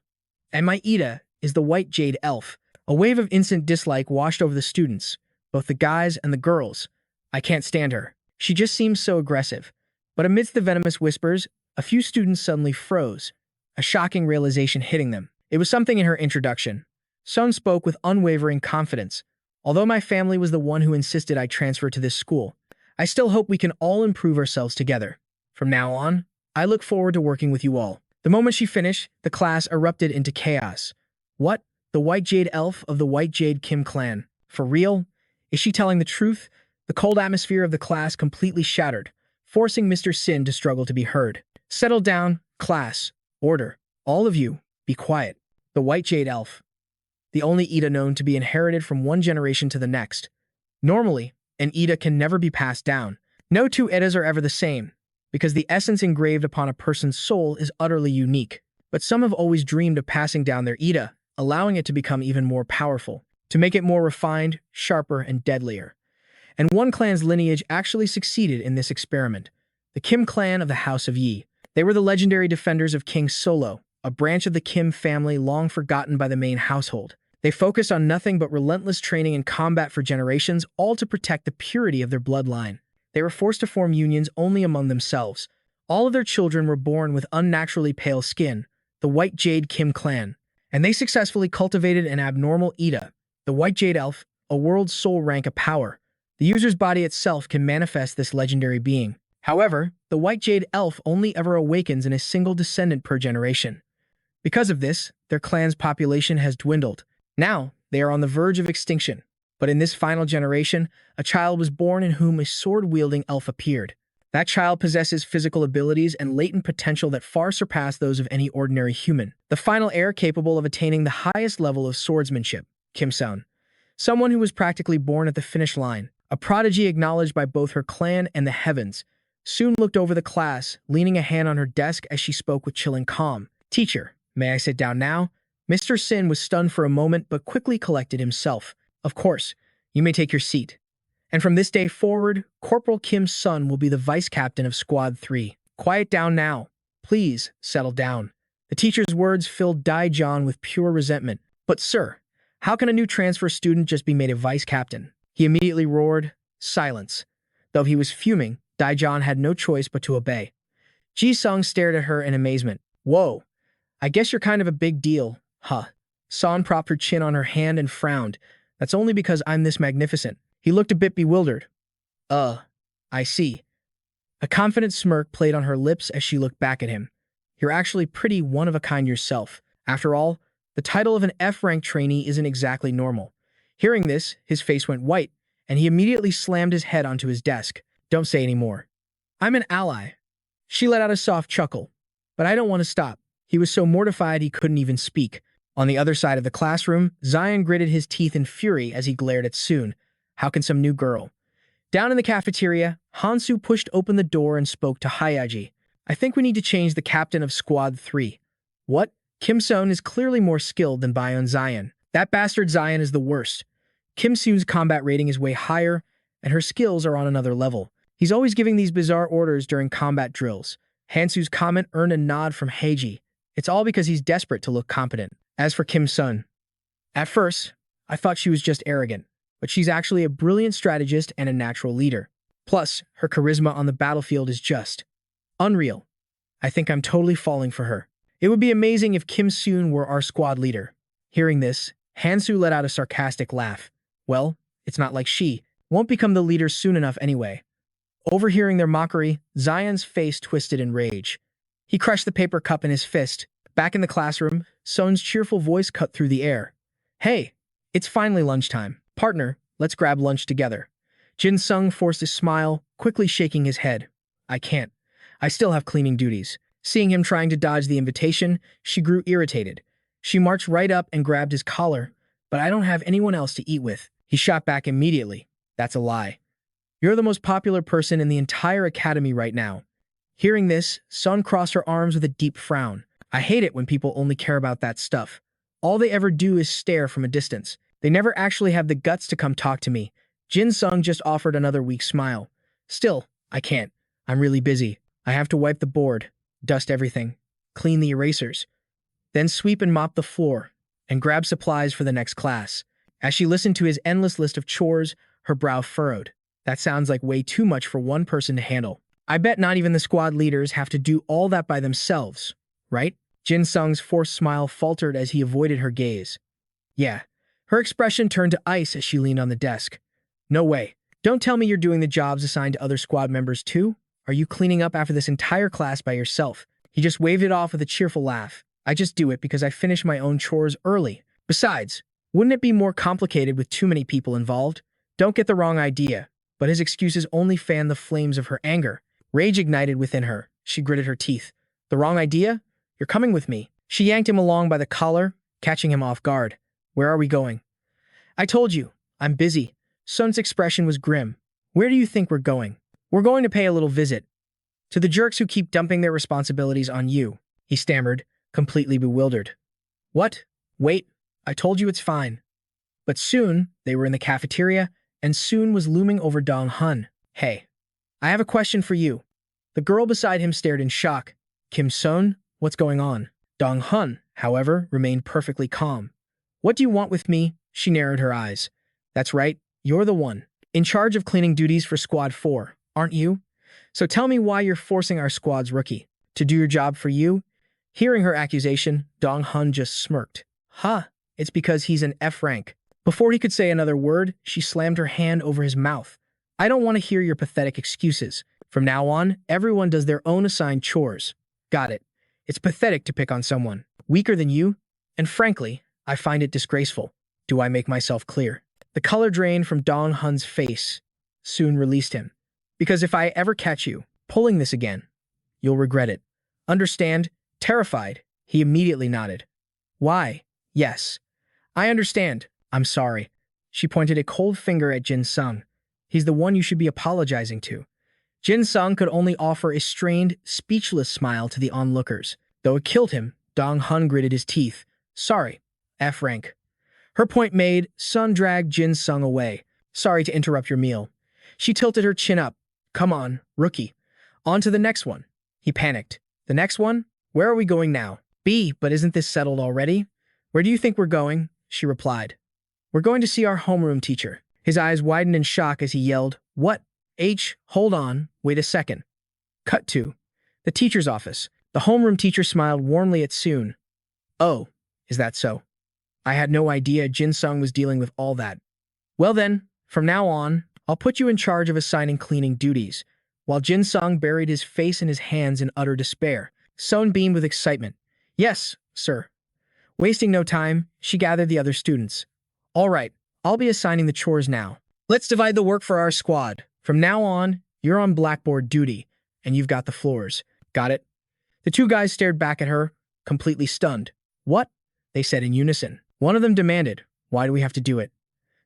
and my Ida is the white jade elf. A wave of instant dislike washed over the students, both the guys and the girls. I can't stand her. She just seems so aggressive. But amidst the venomous whispers, a few students suddenly froze, a shocking realization hitting them. It was something in her introduction. Sun spoke with unwavering confidence. Although my family was the one who insisted I transfer to this school, I still hope we can all improve ourselves together. From now on, I look forward to working with you all. The moment she finished, the class erupted into chaos. What? The White Jade Elf of the White Jade Kim clan? For real? Is she telling the truth? The cold atmosphere of the class completely shattered, forcing Mr. Sin to struggle to be heard. Settle down, class. Order. All of you, be quiet. The White Jade Elf. The only Ida known to be inherited from one generation to the next. Normally, an Ida can never be passed down. No two Idas are ever the same, because the essence engraved upon a person's soul is utterly unique. But some have always dreamed of passing down their Ida, allowing it to become even more powerful, to make it more refined, sharper, and deadlier. And one clan's lineage actually succeeded in this experiment. The Kim clan of the House of Yi. They were the legendary defenders of King Solo, a branch of the Kim family long forgotten by the main household. They focused on nothing but relentless training and combat for generations, all to protect the purity of their bloodline. They were forced to form unions only among themselves. All of their children were born with unnaturally pale skin, the White Jade Kim clan, and they successfully cultivated an abnormal Ida, the White Jade Elf, a world soul rank of power. The user's body itself can manifest this legendary being. However, the White Jade Elf only ever awakens in a single descendant per generation. Because of this, their clan's population has dwindled. Now, they are on the verge of extinction. But in this final generation, a child was born in whom a sword-wielding elf appeared. That child possesses physical abilities and latent potential that far surpass those of any ordinary human. The final heir capable of attaining the highest level of swordsmanship, Kim Sung. Someone who was practically born at the finish line, a prodigy acknowledged by both her clan and the heavens, soon looked over the class, leaning a hand on her desk as she spoke with chilling calm. "Teacher, may I sit down now?" Mr. Sin was stunned for a moment but quickly collected himself. "Of course, you may take your seat. And from this day forward, Corporal Kim Sun will be the vice captain of Squad 3. Quiet down now. Please, settle down." The teacher's words filled Daejeon with pure resentment. "But sir, how can a new transfer student just be made a vice captain?" He immediately roared, "Silence." Though he was fuming, Daejeon had no choice but to obey. Jin Sung stared at her in amazement. "Whoa, I guess you're kind of a big deal, huh?" Son propped her chin on her hand and frowned. "That's only because I'm this magnificent." He looked a bit bewildered. I see." A confident smirk played on her lips as she looked back at him. "You're actually pretty one-of-a-kind yourself. After all, the title of an F-rank trainee isn't exactly normal." Hearing this, his face went white, and he immediately slammed his head onto his desk. "Don't say any more. I'm an ally." She let out a soft chuckle. "But I don't want to stop." He was so mortified he couldn't even speak. On the other side of the classroom, Zion gritted his teeth in fury as he glared at Soon. How can some new girl? Down in the cafeteria, Hansu pushed open the door and spoke to Hayaji. "I think we need to change the captain of Squad 3. "What? Kim Sun is clearly more skilled than Bayon Zion. That bastard Zion is the worst. Kim Soon's combat rating is way higher, and her skills are on another level. He's always giving these bizarre orders during combat drills." Hansu's comment earned a nod from Heiji. "It's all because he's desperate to look competent." As for Kim Sun, at first, I thought she was just arrogant, but she's actually a brilliant strategist and a natural leader. Plus, her charisma on the battlefield is just unreal. I think I'm totally falling for her. It would be amazing if Kim Soon were our squad leader. Hearing this, Hansu let out a sarcastic laugh. Well, it's not like she won't become the leader soon enough anyway. Overhearing their mockery, Zion's face twisted in rage. He crushed the paper cup in his fist. Back in the classroom, Sun's cheerful voice cut through the air. "Hey, it's finally lunchtime. Partner, let's grab lunch together." Jin Sung forced a smile, quickly shaking his head. "I can't. I still have cleaning duties." Seeing him trying to dodge the invitation, she grew irritated. She marched right up and grabbed his collar. "But I don't have anyone else to eat with." He shot back immediately. "That's a lie. You're the most popular person in the entire academy right now." Hearing this, Sun crossed her arms with a deep frown. "I hate it when people only care about that stuff. All they ever do is stare from a distance. They never actually have the guts to come talk to me." Jin Sung just offered another weak smile. "Still, I can't. I'm really busy. I have to wipe the board, dust everything, clean the erasers, then sweep and mop the floor, and grab supplies for the next class." As she listened to his endless list of chores, her brow furrowed. That sounds like way too much for one person to handle. I bet not even the squad leaders have to do all that by themselves, right? Jin Sung's forced smile faltered as he avoided her gaze. "Yeah." Her expression turned to ice as she leaned on the desk. "No way. Don't tell me you're doing the jobs assigned to other squad members too? Are you cleaning up after this entire class by yourself?" He just waved it off with a cheerful laugh. "I just do it because I finish my own chores early. Besides, wouldn't it be more complicated with too many people involved?" Don't get the wrong idea, but his excuses only fanned the flames of her anger. Rage ignited within her. She gritted her teeth. "The wrong idea? You're coming with me." She yanked him along by the collar, catching him off guard. "Where are we going?" "I told you, I'm busy." Sun's expression was grim. "Where do you think we're going?" "We're going to pay a little visit to the jerks who keep dumping their responsibilities on you," he stammered, completely bewildered. "What? Wait, I told you it's fine." But soon, they were in the cafeteria, and Soon was looming over Dong Hun. "Hey, I have a question for you." The girl beside him stared in shock. "Kim Sun, what's going on?" Dong Hun, however, remained perfectly calm. "What do you want with me?" She narrowed her eyes. "That's right, you're the one in charge of cleaning duties for Squad 4, aren't you? So tell me why you're forcing our squad's rookie to do your job for you?" Hearing her accusation, Dong Hun just smirked. "Huh, it's because he's an F-rank." Before he could say another word, she slammed her hand over his mouth. "I don't want to hear your pathetic excuses. From now on, everyone does their own assigned chores." "Got it. It's pathetic to pick on someone weaker than you, and frankly, I find it disgraceful. Do I make myself clear?" The color drain from Dong Hun's face soon released him. Because if I ever catch you pulling this again, you'll regret it. Understand? Terrified, he immediately nodded. Why? Yes. I understand. I'm sorry. She pointed a cold finger at Jin Sung. He's the one you should be apologizing to. Jin Sung could only offer a strained, speechless smile to the onlookers. Though it killed him, Dong Hun gritted his teeth. Sorry. F-rank. Her point made, Sun dragged Jin Sung away. Sorry to interrupt your meal. She tilted her chin up. Come on, rookie. On to the next one. He panicked. The next one? Where are we going now? B, but isn't this settled already? Where do you think we're going? She replied. We're going to see our homeroom teacher. His eyes widened in shock as he yelled, What? H, hold on, wait a second. Cut to the teacher's office. The homeroom teacher smiled warmly at Soon. Oh, is that so? I had no idea Jin Sung was dealing with all that. Well then, from now on, I'll put you in charge of assigning cleaning duties. While Jin Sung buried his face in his hands in utter despair, Soon beamed with excitement. Yes, sir. Wasting no time, she gathered the other students. All right, I'll be assigning the chores now. Let's divide the work for our squad. From now on, you're on blackboard duty, and you've got the floors. Got it? The two guys stared back at her, completely stunned. What? They said in unison. One of them demanded, Why do we have to do it?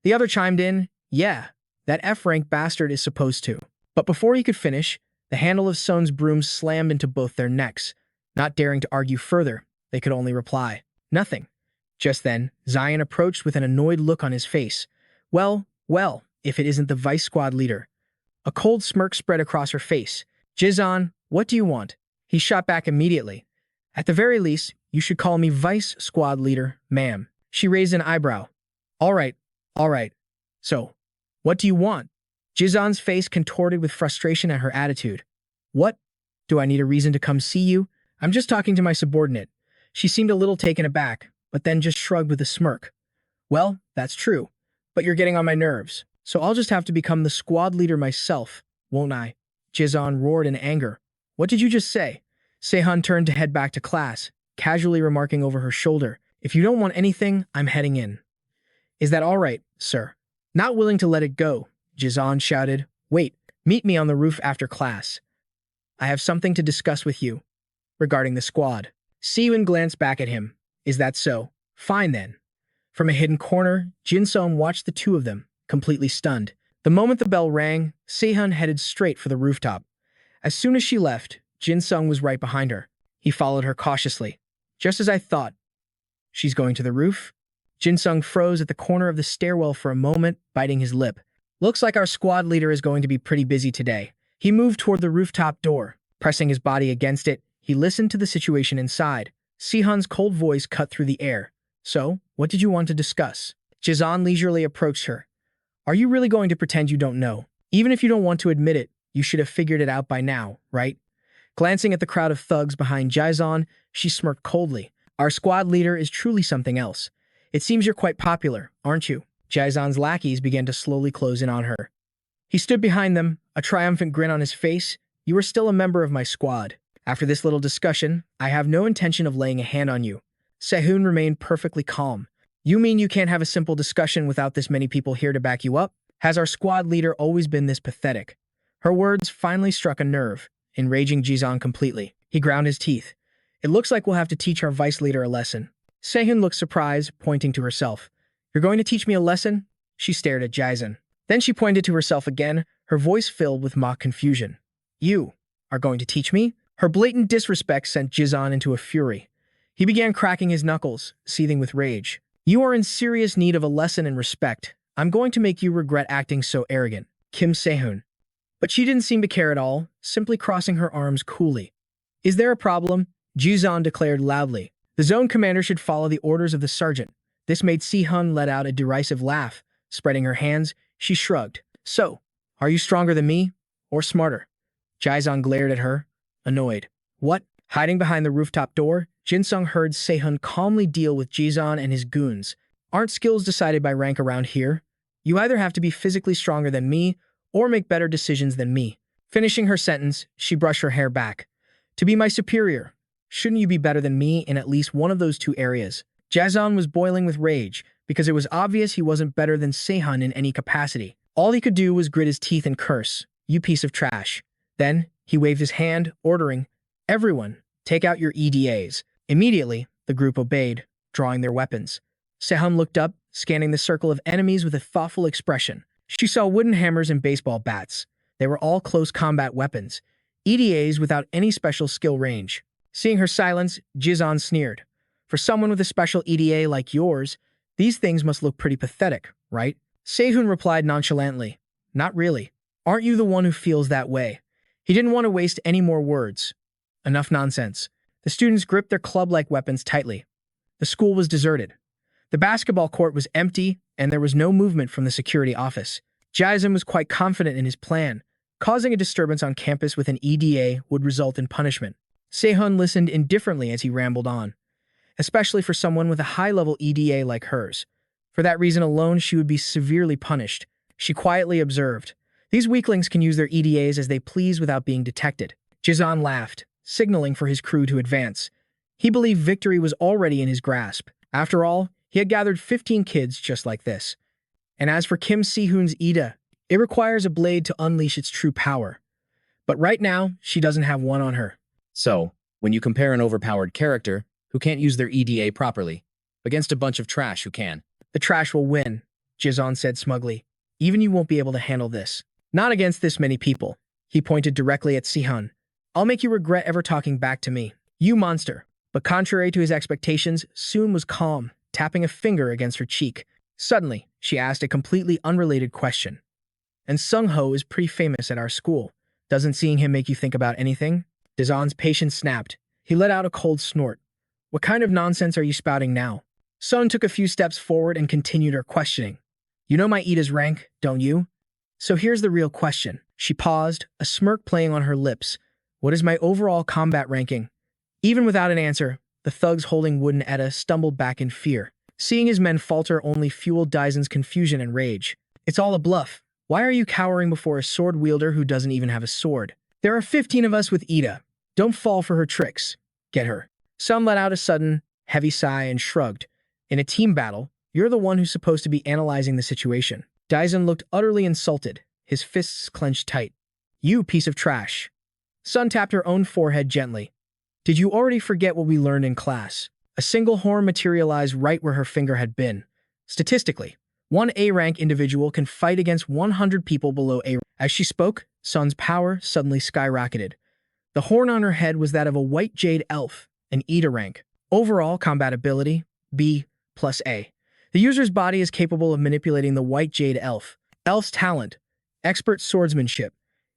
The other chimed in, Yeah, that F-rank bastard is supposed to. But before he could finish, the handle of Sun's broom slammed into both their necks. Not daring to argue further, they could only reply, Nothing. Just then, Zion approached with an annoyed look on his face. Well, if it isn't the vice squad leader. A cold smirk spread across her face. Jizan, what do you want? He shot back immediately. At the very least, you should call me vice squad leader, ma'am. She raised an eyebrow. All right. So, what do you want? Jizan's face contorted with frustration at her attitude. What? Do I need a reason to come see you? I'm just talking to my subordinate. She seemed a little taken aback, but then just shrugged with a smirk. Well, that's true, but you're getting on my nerves, so I'll just have to become the squad leader myself, won't I? Jizan roared in anger. What did you just say? Sehun turned to head back to class, casually remarking over her shoulder, If you don't want anything, I'm heading in. Is that all right, sir? Not willing to let it go, Jizan shouted. Wait, meet me on the roof after class. I have something to discuss with you. Regarding the squad. Sehun glanced back at him. Is that so? Fine then. From a hidden corner, Jin Sung watched the two of them, completely stunned. The moment the bell rang, Sehun headed straight for the rooftop. As soon as she left, Jin Sung was right behind her. He followed her cautiously. Just as I thought. She's going to the roof? Jin Sung froze at the corner of the stairwell for a moment, biting his lip. Looks like our squad leader is going to be pretty busy today. He moved toward the rooftop door. Pressing his body against it, he listened to the situation inside. Sehun's cold voice cut through the air. So, what did you want to discuss? Jizan leisurely approached her. Are you really going to pretend you don't know? Even if you don't want to admit it, you should have figured it out by now, right? Glancing at the crowd of thugs behind Jizan, she smirked coldly. Our squad leader is truly something else. It seems you're quite popular, aren't you? Jizan's lackeys began to slowly close in on her. He stood behind them, a triumphant grin on his face. You are still a member of my squad. After this little discussion, I have no intention of laying a hand on you. Sehun remained perfectly calm. You mean you can't have a simple discussion without this many people here to back you up? Has our squad leader always been this pathetic? Her words finally struck a nerve, enraging Jizan completely. He ground his teeth. It looks like we'll have to teach our vice leader a lesson. Sehun looked surprised, pointing to herself. You're going to teach me a lesson? She stared at Jizan. Then she pointed to herself again, her voice filled with mock confusion. You are going to teach me? Her blatant disrespect sent Jizan into a fury. He began cracking his knuckles, seething with rage. You are in serious need of a lesson in respect. I'm going to make you regret acting so arrogant. Kim Sehun. But she didn't seem to care at all, simply crossing her arms coolly. Is there a problem? Jizan declared loudly. The zone commander should follow the orders of the sergeant. This made Sehun let out a derisive laugh. Spreading her hands, she shrugged. So, are you stronger than me? Or smarter? Jizan glared at her, annoyed. What? Hiding behind the rooftop door, Jin Sung heard Sehun calmly deal with Jizan and his goons. Aren't skills decided by rank around here? You either have to be physically stronger than me, or make better decisions than me. Finishing her sentence, she brushed her hair back. To be my superior, shouldn't you be better than me in at least one of those two areas? Jizan was boiling with rage, because it was obvious he wasn't better than Sehun in any capacity. All he could do was grit his teeth and curse, "You piece of trash." Then, he waved his hand, ordering, "Everyone, take out your EDAs." Immediately, the group obeyed, drawing their weapons. Sehun looked up, scanning the circle of enemies with a thoughtful expression. She saw wooden hammers and baseball bats. They were all close combat weapons, EDAs without any special skill range. Seeing her silence, Jizan sneered. "For someone with a special EDA like yours, these things must look pretty pathetic, right?" Sehun replied nonchalantly, "Not really. Aren't you the one who feels that way?" He didn't want to waste any more words. Enough nonsense. The students gripped their club-like weapons tightly. The school was deserted. The basketball court was empty, and there was no movement from the security office. Jason was quite confident in his plan. Causing a disturbance on campus with an EDA would result in punishment. Sehun listened indifferently as he rambled on, especially for someone with a high-level EDA like hers. For that reason alone, she would be severely punished. She quietly observed, "These weaklings can use their EDAs as they please without being detected." Jizan laughed, signaling for his crew to advance. He believed victory was already in his grasp. After all, he had gathered 15 kids just like this. And as for Kim Si-hoon's Ida, it requires a blade to unleash its true power. But right now, she doesn't have one on her. So, when you compare an overpowered character who can't use their EDA properly against a bunch of trash who can, "The trash will win," Jizan said smugly. "Even you won't be able to handle this. Not against this many people." He pointed directly at Sehun. "I'll make you regret ever talking back to me. You monster." But contrary to his expectations, Soon was calm, tapping a finger against her cheek. Suddenly, she asked a completely unrelated question. "And Sung-ho is pretty famous at our school. Doesn't seeing him make you think about anything?" Jizan's patience snapped. He let out a cold snort. "What kind of nonsense are you spouting now?" Sun took a few steps forward and continued her questioning. "You know my Ida's rank, don't you? So here's the real question." She paused, a smirk playing on her lips. "What is my overall combat ranking?" Even without an answer, the thugs holding wooden Eda stumbled back in fear. Seeing his men falter only fueled Daizun's confusion and rage. "It's all a bluff. Why are you cowering before a sword wielder who doesn't even have a sword? There are 15 of us with Ida. Don't fall for her tricks. Get her." Sun let out a sudden, heavy sigh and shrugged. "In a team battle, you're the one who's supposed to be analyzing the situation." Daizun looked utterly insulted, his fists clenched tight. "You piece of trash." Sun tapped her own forehead gently. "Did you already forget what we learned in class?" A single horn materialized right where her finger had been. Statistically, one A-rank individual can fight against 100 people below A. As she spoke, Sun's power suddenly skyrocketed. The horn on her head was that of a white jade elf, an Ida rank. Overall combatability, B plus A. The user's body is capable of manipulating the white jade elf. Elf's talent, expert swordsmanship,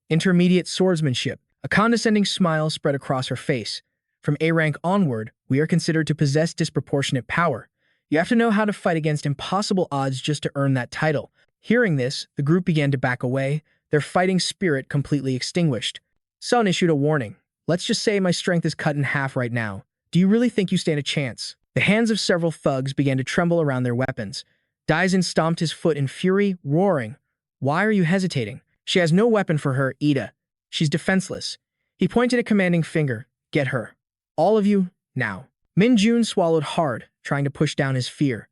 intermediate swordsmanship. A condescending smile spread across her face. From A rank onward, we are considered to possess disproportionate power. You have to know how to fight against impossible odds just to earn that title. Hearing this, the group began to back away, their fighting spirit completely extinguished. Sun issued a warning. "Let's just say my strength is cut in half right now. Do you really think you stand a chance?" The hands of several thugs began to tremble around their weapons. Daizun stomped his foot in fury, roaring, "Why are you hesitating? She has no weapon for her, Ida. She's defenseless." He pointed a commanding finger. "Get her. All of you, now." Min Jun swallowed hard, trying to push down his fear.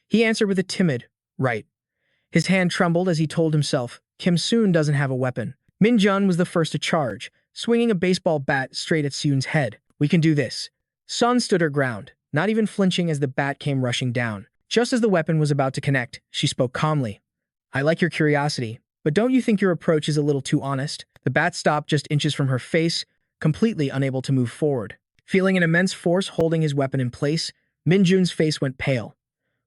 He answered with a timid, "Right." His hand trembled as he told himself, Kim Soon doesn't have a weapon. Min Jun was the first to charge, swinging a baseball bat straight at Soon's head. "We can do this." Sun stood her ground, not even flinching as the bat came rushing down. Just as the weapon was about to connect, she spoke calmly. "I like your curiosity, but don't you think your approach is a little too honest?" The bat stopped just inches from her face, completely unable to move forward. Feeling an immense force holding his weapon in place, Min Jun's face went pale.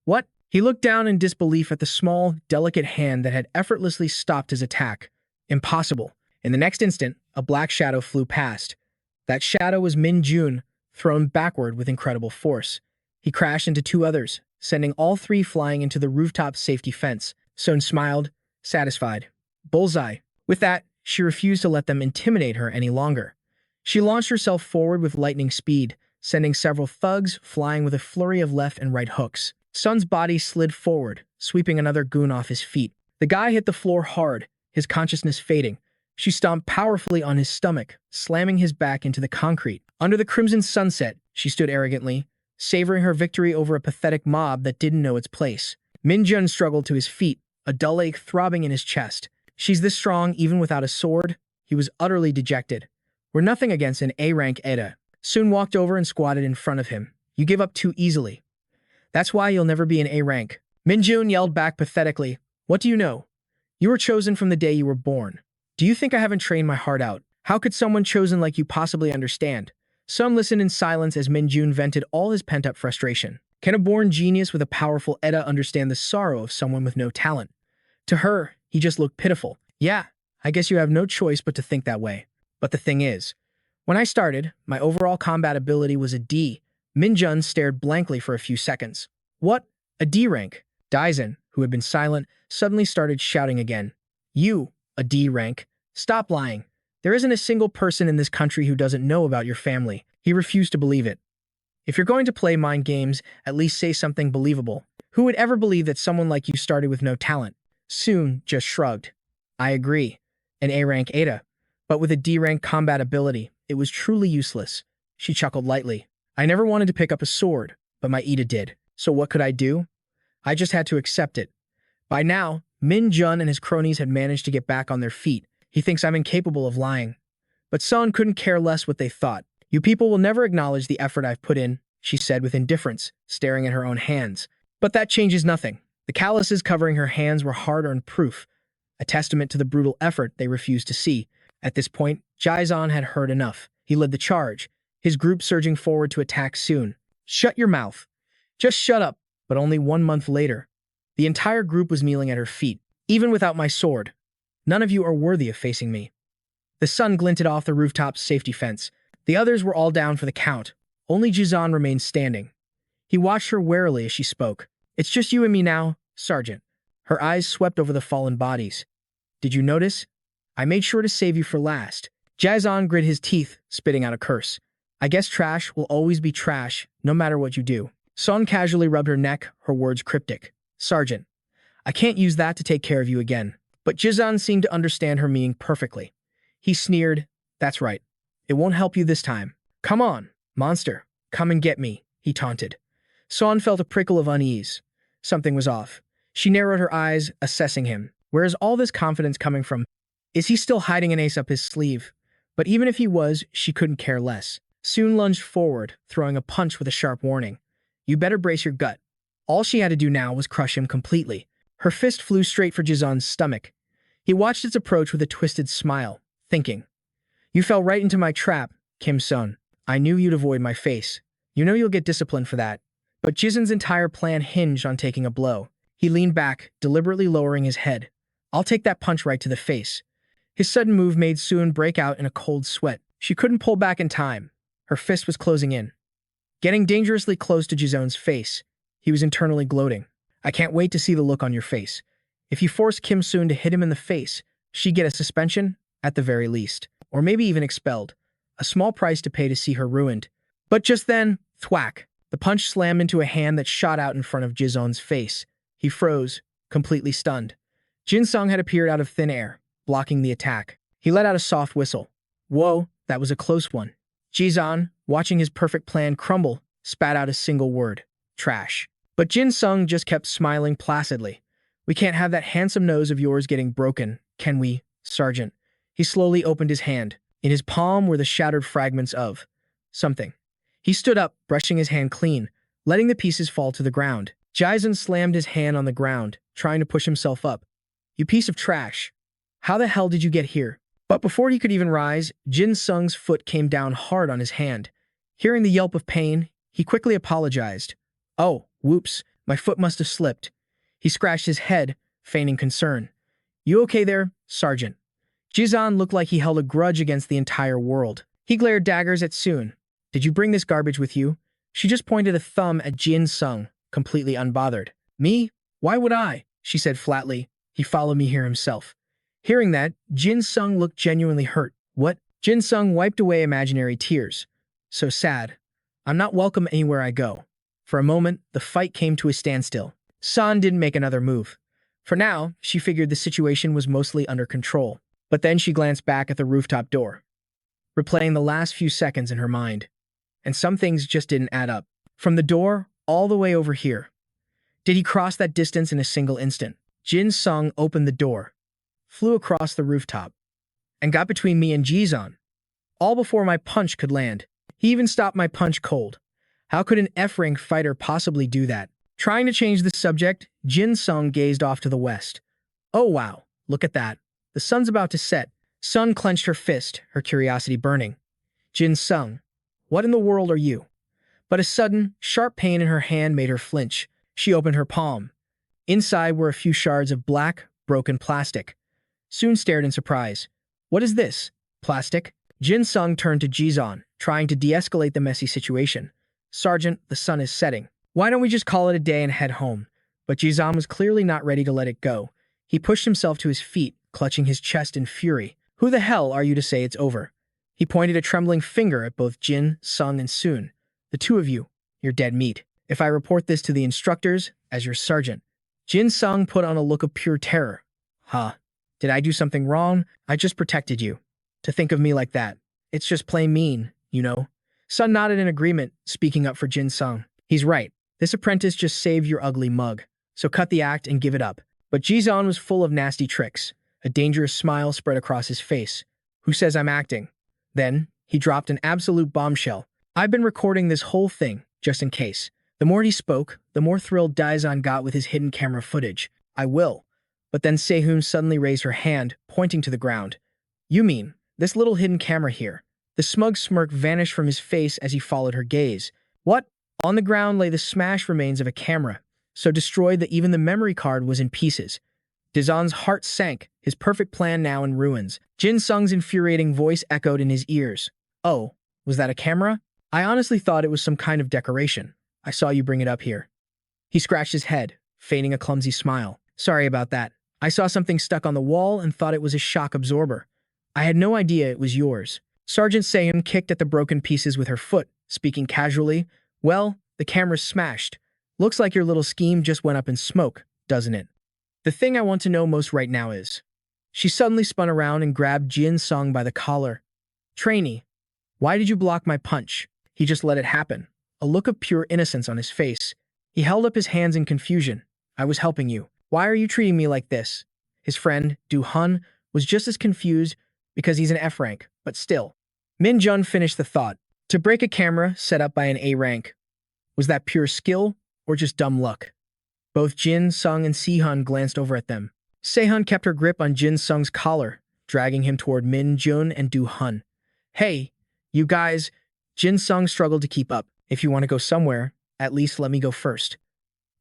"What?" He looked down in disbelief at the small, delicate hand that had effortlessly stopped his attack. "Impossible." In the next instant, a black shadow flew past. That shadow was Min Jun, thrown backward with incredible force. He crashed into two others, sending all three flying into the rooftop safety fence. Sun smiled, satisfied. Bullseye. With that, she refused to let them intimidate her any longer. She launched herself forward with lightning speed, sending several thugs flying with a flurry of left and right hooks. Sun's body slid forward, sweeping another goon off his feet. The guy hit the floor hard, his consciousness fading. She stomped powerfully on his stomach, slamming his back into the concrete. Under the crimson sunset, she stood arrogantly, savoring her victory over a pathetic mob that didn't know its place. Min-jun struggled to his feet, a dull ache throbbing in his chest. She's this strong even without a sword? He was utterly dejected. We're nothing against an A-rank Eda. Soon walked over and squatted in front of him. You give up too easily. That's why you'll never be an A-rank. Min-jun yelled back pathetically. What do you know? You were chosen from the day you were born. Do you think I haven't trained my heart out? How could someone chosen like you possibly understand? Some listened in silence as Min-jun vented all his pent-up frustration. Can a born genius with a powerful Eda understand the sorrow of someone with no talent? To her, he just looked pitiful. Yeah, I guess you have no choice but to think that way. But the thing is, when I started, my overall combat ability was a D. Min-jun stared blankly for a few seconds. What? A D rank? Daisen, who had been silent, suddenly started shouting again. You, a D rank? Stop lying. There isn't a single person in this country who doesn't know about your family. He refused to believe it. If you're going to play mind games, at least say something believable. Who would ever believe that someone like you started with no talent? Soon just shrugged. I agree. An A-rank Ada. But with a D-rank combat ability, it was truly useless. She chuckled lightly. I never wanted to pick up a sword, but my Ida did. So what could I do? I just had to accept it. By now, Min-jun and his cronies had managed to get back on their feet. He thinks I'm incapable of lying. But Sun couldn't care less what they thought. You people will never acknowledge the effort I've put in, she said with indifference, staring at her own hands. But that changes nothing. The calluses covering her hands were hard-earned proof, a testament to the brutal effort they refused to see. At this point, Jaizan had heard enough. He led the charge, his group surging forward to attack soon. Shut your mouth. Just shut up. But only 1 month later, the entire group was kneeling at her feet. Even without my sword, none of you are worthy of facing me. The sun glinted off the rooftop's safety fence. The others were all down for the count. Only Jizan remained standing. He watched her warily as she spoke. It's just you and me now, Sergeant. Her eyes swept over the fallen bodies. Did you notice? I made sure to save you for last. Jizan grit his teeth, spitting out a curse. I guess trash will always be trash, no matter what you do. Son casually rubbed her neck, her words cryptic. Sergeant, I can't use that to take care of you again. But Jizan seemed to understand her meaning perfectly. He sneered. That's right. It won't help you this time. Come on, monster. Come and get me, he taunted. Son felt a prickle of unease. Something was off. She narrowed her eyes, assessing him. Where is all this confidence coming from? Is he still hiding an ace up his sleeve? But even if he was, she couldn't care less. Soon lunged forward, throwing a punch with a sharp warning. You better brace your gut. All she had to do now was crush him completely. Her fist flew straight for Jizan's stomach. He watched its approach with a twisted smile, thinking, You fell right into my trap, Kim-sun. I knew you'd avoid my face. You know you'll get disciplined for that. But Jizan's entire plan hinged on taking a blow. He leaned back, deliberately lowering his head. I'll take that punch right to the face. His sudden move made Soon break out in a cold sweat. She couldn't pull back in time. Her fist was closing in, getting dangerously close to Jizon's face. He was internally gloating. I can't wait to see the look on your face. If you force Kim-sun to hit him in the face, she'd get a suspension, at the very least, or maybe even expelled. A small price to pay to see her ruined. But just then, thwack, the punch slammed into a hand that shot out in front of Jizon's face. He froze, completely stunned. Jin Sung had appeared out of thin air, blocking the attack. He let out a soft whistle. Whoa, that was a close one. Jizan, watching his perfect plan crumble, spat out a single word. Trash. But Jin Sung just kept smiling placidly. We can't have that handsome nose of yours getting broken, can we, Sergeant? He slowly opened his hand. In his palm were the shattered fragments of something. He stood up, brushing his hand clean, letting the pieces fall to the ground. Jizan slammed his hand on the ground, trying to push himself up. You piece of trash. How the hell did you get here? But before he could even rise, Jin Sung's foot came down hard on his hand. Hearing the yelp of pain, he quickly apologized. Oh, whoops, my foot must have slipped. He scratched his head, feigning concern. You okay there, Sergeant? Jizan looked like he held a grudge against the entire world. He glared daggers at Soon. Did you bring this garbage with you? She just pointed a thumb at Jin Sung, completely unbothered. Me? Why would I? She said flatly. He followed me here himself. Hearing that, Jin Sung looked genuinely hurt. What? Jin Sung wiped away imaginary tears. So sad. I'm not welcome anywhere I go. For a moment, the fight came to a standstill. San didn't make another move. For now, she figured the situation was mostly under control. But then she glanced back at the rooftop door, replaying the last few seconds in her mind. And some things just didn't add up. From the door all the way over here. Did he cross that distance in a single instant? Jin Sung opened the door, flew across the rooftop, and got between me and Jizon, all before my punch could land. He even stopped my punch cold. How could an F-rank fighter possibly do that? Trying to change the subject, Jin Sung gazed off to the west. Oh wow, look at that. The sun's about to set. Sun clenched her fist, her curiosity burning. Jin Sung, what in the world are you? But a sudden, sharp pain in her hand made her flinch. She opened her palm. Inside were a few shards of black, broken plastic. Soon stared in surprise. What is this? Plastic? Jin Sung turned to Jizon, trying to de-escalate the messy situation. Sergeant, the sun is setting. Why don't we just call it a day and head home? But Jizon was clearly not ready to let it go. He pushed himself to his feet, clutching his chest in fury. Who the hell are you to say it's over? He pointed a trembling finger at both Jin Sung and Soon. The two of you, you're dead meat. If I report this to the instructors, as your sergeant. Jin Sung put on a look of pure terror. Huh? Did I do something wrong? I just protected you. To think of me like that. It's just plain mean, you know? Sun nodded in agreement, speaking up for Jin Sung. He's right. This apprentice just saved your ugly mug. So cut the act and give it up. But Jizon was full of nasty tricks. A dangerous smile spread across his face. Who says I'm acting? Then, he dropped an absolute bombshell. I've been recording this whole thing, just in case. The more he spoke, the more thrilled Daizon got with his hidden camera footage. I will. But then Sehun suddenly raised her hand, pointing to the ground. You mean, this little hidden camera here? The smug smirk vanished from his face as he followed her gaze. What? On the ground lay the smashed remains of a camera, so destroyed that even the memory card was in pieces. Daizon's heart sank, his perfect plan now in ruins. Jin Sung's infuriating voice echoed in his ears. Oh, was that a camera? I honestly thought it was some kind of decoration. I saw you bring it up here. He scratched his head, feigning a clumsy smile. Sorry about that. I saw something stuck on the wall and thought it was a shock absorber. I had no idea it was yours. Sergeant Sehun kicked at the broken pieces with her foot, speaking casually. Well, the camera's smashed. Looks like your little scheme just went up in smoke, doesn't it? The thing I want to know most right now is... She suddenly spun around and grabbed Jin Sung by the collar. Trainee, why did you block my punch? He just let it happen. A look of pure innocence on his face. He held up his hands in confusion. I was helping you. Why are you treating me like this? His friend, Du Hun, was just as confused because he's an F-rank, but still. Min Jun finished the thought. To break a camera set up by an A rank. Was that pure skill or just dumb luck? Both Jin Sung and Sehun glanced over at them. Sehun kept her grip on Jin Sung's collar, dragging him toward Min Jun and Du Hun. Hey, you guys. Jin Sung struggled to keep up. If you want to go somewhere, at least let me go first.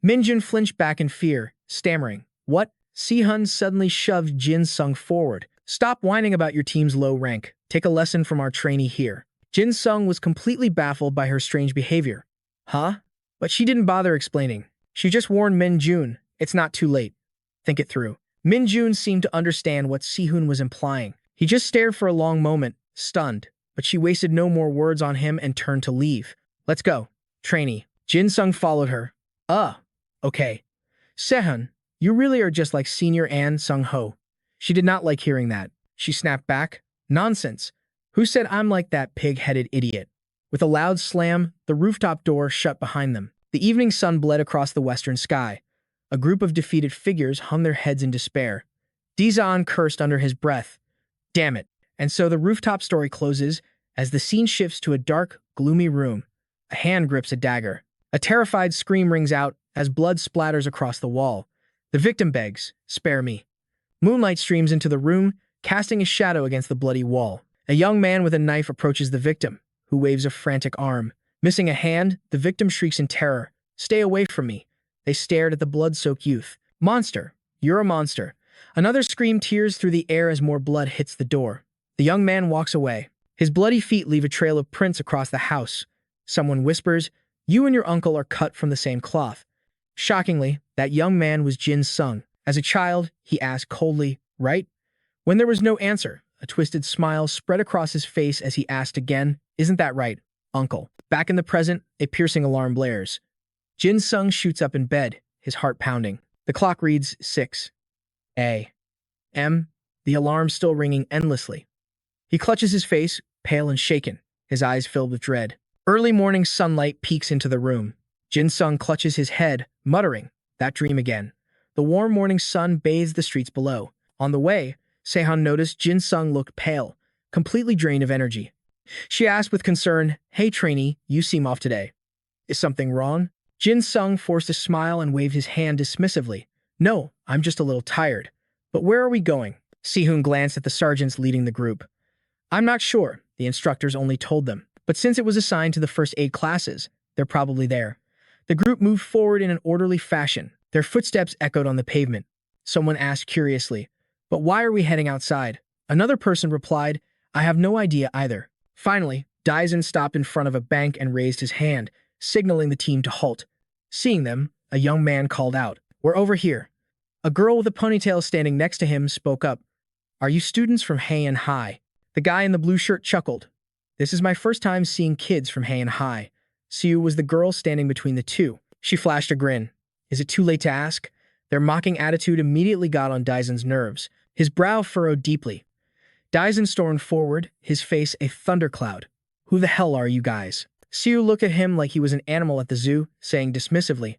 Min Jun flinched back in fear, stammering. What? Sehun suddenly shoved Jin Sung forward. Stop whining about your team's low rank. Take a lesson from our trainee here. Jin Sung was completely baffled by her strange behavior. Huh? But she didn't bother explaining. She just warned Min Jun, it's not too late. Think it through. Min Jun seemed to understand what Sehun was implying. He just stared for a long moment, stunned, but she wasted no more words on him and turned to leave. Let's go, trainee. Jin Sung followed her. Okay. Sehun, you really are just like Senior An Sung Ho. She did not like hearing that. She snapped back. Nonsense. Who said I'm like that pig-headed idiot? With a loud slam, the rooftop door shut behind them. The evening sun bled across the western sky. A group of defeated figures hung their heads in despair. Dizon cursed under his breath. Damn it. And so the rooftop story closes as the scene shifts to a dark, gloomy room. A hand grips a dagger. A terrified scream rings out as blood splatters across the wall. The victim begs, spare me. Moonlight streams into the room, casting a shadow against the bloody wall. A young man with a knife approaches the victim, who waves a frantic arm. Missing a hand, the victim shrieks in terror. Stay away from me. They stared at the blood-soaked youth. Monster, you're a monster. Another scream tears through the air as more blood hits the door. The young man walks away. His bloody feet leave a trail of prints across the house. Someone whispers, you and your uncle are cut from the same cloth. Shockingly, that young man was Jin Sung. As a child, he asked coldly, right? When there was no answer, a twisted smile spread across his face as he asked again, isn't that right, uncle? Back in the present, a piercing alarm blares. Jin Sung shoots up in bed, his heart pounding. The clock reads 6 a.m., the alarm still ringing endlessly. He clutches his face, pale and shaken, his eyes filled with dread. Early morning sunlight peeks into the room. Jin Sung clutches his head, muttering, "That dream again." The warm morning sun bathes the streets below. On the way, Sehan noticed Jin Sung looked pale, completely drained of energy. She asked with concern, "Hey trainee, you seem off today. Is something wrong?" Jin Sung forced a smile and waved his hand dismissively. "No, I'm just a little tired. But where are we going?" Sehun glanced at the sergeants leading the group. "I'm not sure. The instructors only told them. But since it was assigned to the first aid classes, they're probably there." The group moved forward in an orderly fashion. Their footsteps echoed on the pavement. Someone asked curiously, "But why are we heading outside?" Another person replied, "I have no idea either." Finally, Daisen stopped in front of a bank and raised his hand, signaling the team to halt. Seeing them, a young man called out, "We're over here." A girl with a ponytail standing next to him spoke up, "Are you students from Heian High?" The guy in the blue shirt chuckled. "This is my first time seeing kids from Heian High." Siu was the girl standing between the two. She flashed a grin. "Is it too late to ask?" Their mocking attitude immediately got on Daisen's nerves. His brow furrowed deeply. Daisen stormed forward, his face a thundercloud. "Who the hell are you guys?" Siu looked at him like he was an animal at the zoo, saying dismissively,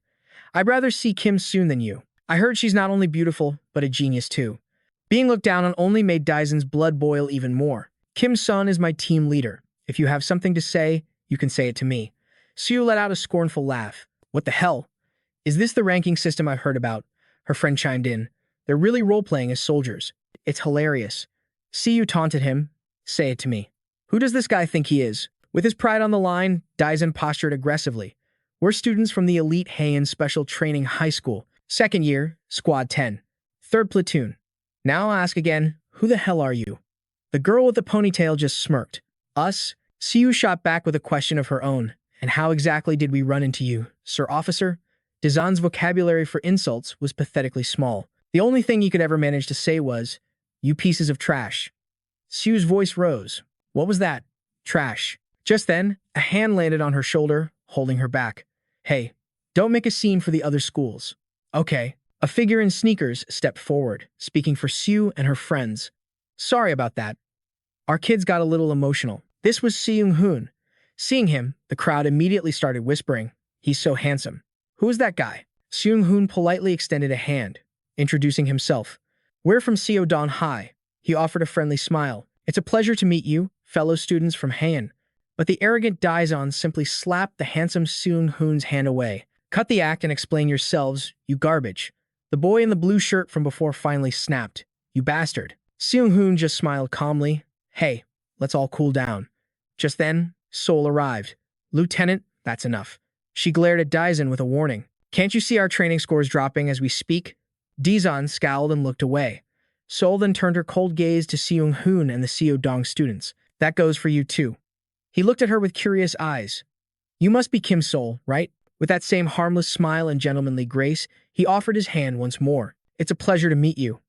"I'd rather see Kim soon than you. I heard she's not only beautiful, but a genius too." Being looked down on only made Daisen's blood boil even more. "Kim Sun is my team leader. If you have something to say, you can say it to me." Siu let out a scornful laugh. "What the hell? Is this the ranking system I've heard about?" Her friend chimed in. "They're really role-playing as soldiers. It's hilarious." Siu taunted him. "Say it to me. Who does this guy think he is?" With his pride on the line, Daisen postured aggressively. "We're students from the elite Heian Special Training High School. Second year, Squad 10. Third platoon. Now I'll ask again, who the hell are you?" The girl with the ponytail just smirked. "Us?" Siu shot back with a question of her own. "And how exactly did we run into you, Sir Officer?" Dazan's vocabulary for insults was pathetically small. The only thing he could ever manage to say was, "You pieces of trash." Siu's voice rose. "What was that? Trash." Just then, a hand landed on her shoulder, holding her back. "Hey, don't make a scene for the other schools." "Okay." A figure in sneakers stepped forward, speaking for Siu and her friends. "Sorry about that. Our kids got a little emotional." This was Seung-hoon. Seeing him, the crowd immediately started whispering, "He's so handsome." "Who is that guy?" Seung-hoon politely extended a hand, introducing himself. "We're from Showdown High." He offered a friendly smile. "It's a pleasure to meet you, fellow students from Heian." But the arrogant Daison simply slapped the handsome Seung-hoon's hand away. "Cut the act and explain yourselves, you garbage." The boy in the blue shirt from before finally snapped, "You bastard." Seung-hoon just smiled calmly. "Hey, let's all cool down." Just then, Sol arrived. "Lieutenant, that's enough." She glared at Daisen with a warning. "Can't you see our training scores dropping as we speak?" Daison scowled and looked away. Sol then turned her cold gaze to Seung-hoon and the Seodong students. "That goes for you too." He looked at her with curious eyes. "You must be Kim Sol, right?" With that same harmless smile and gentlemanly grace, he offered his hand once more. "It's a pleasure to meet you."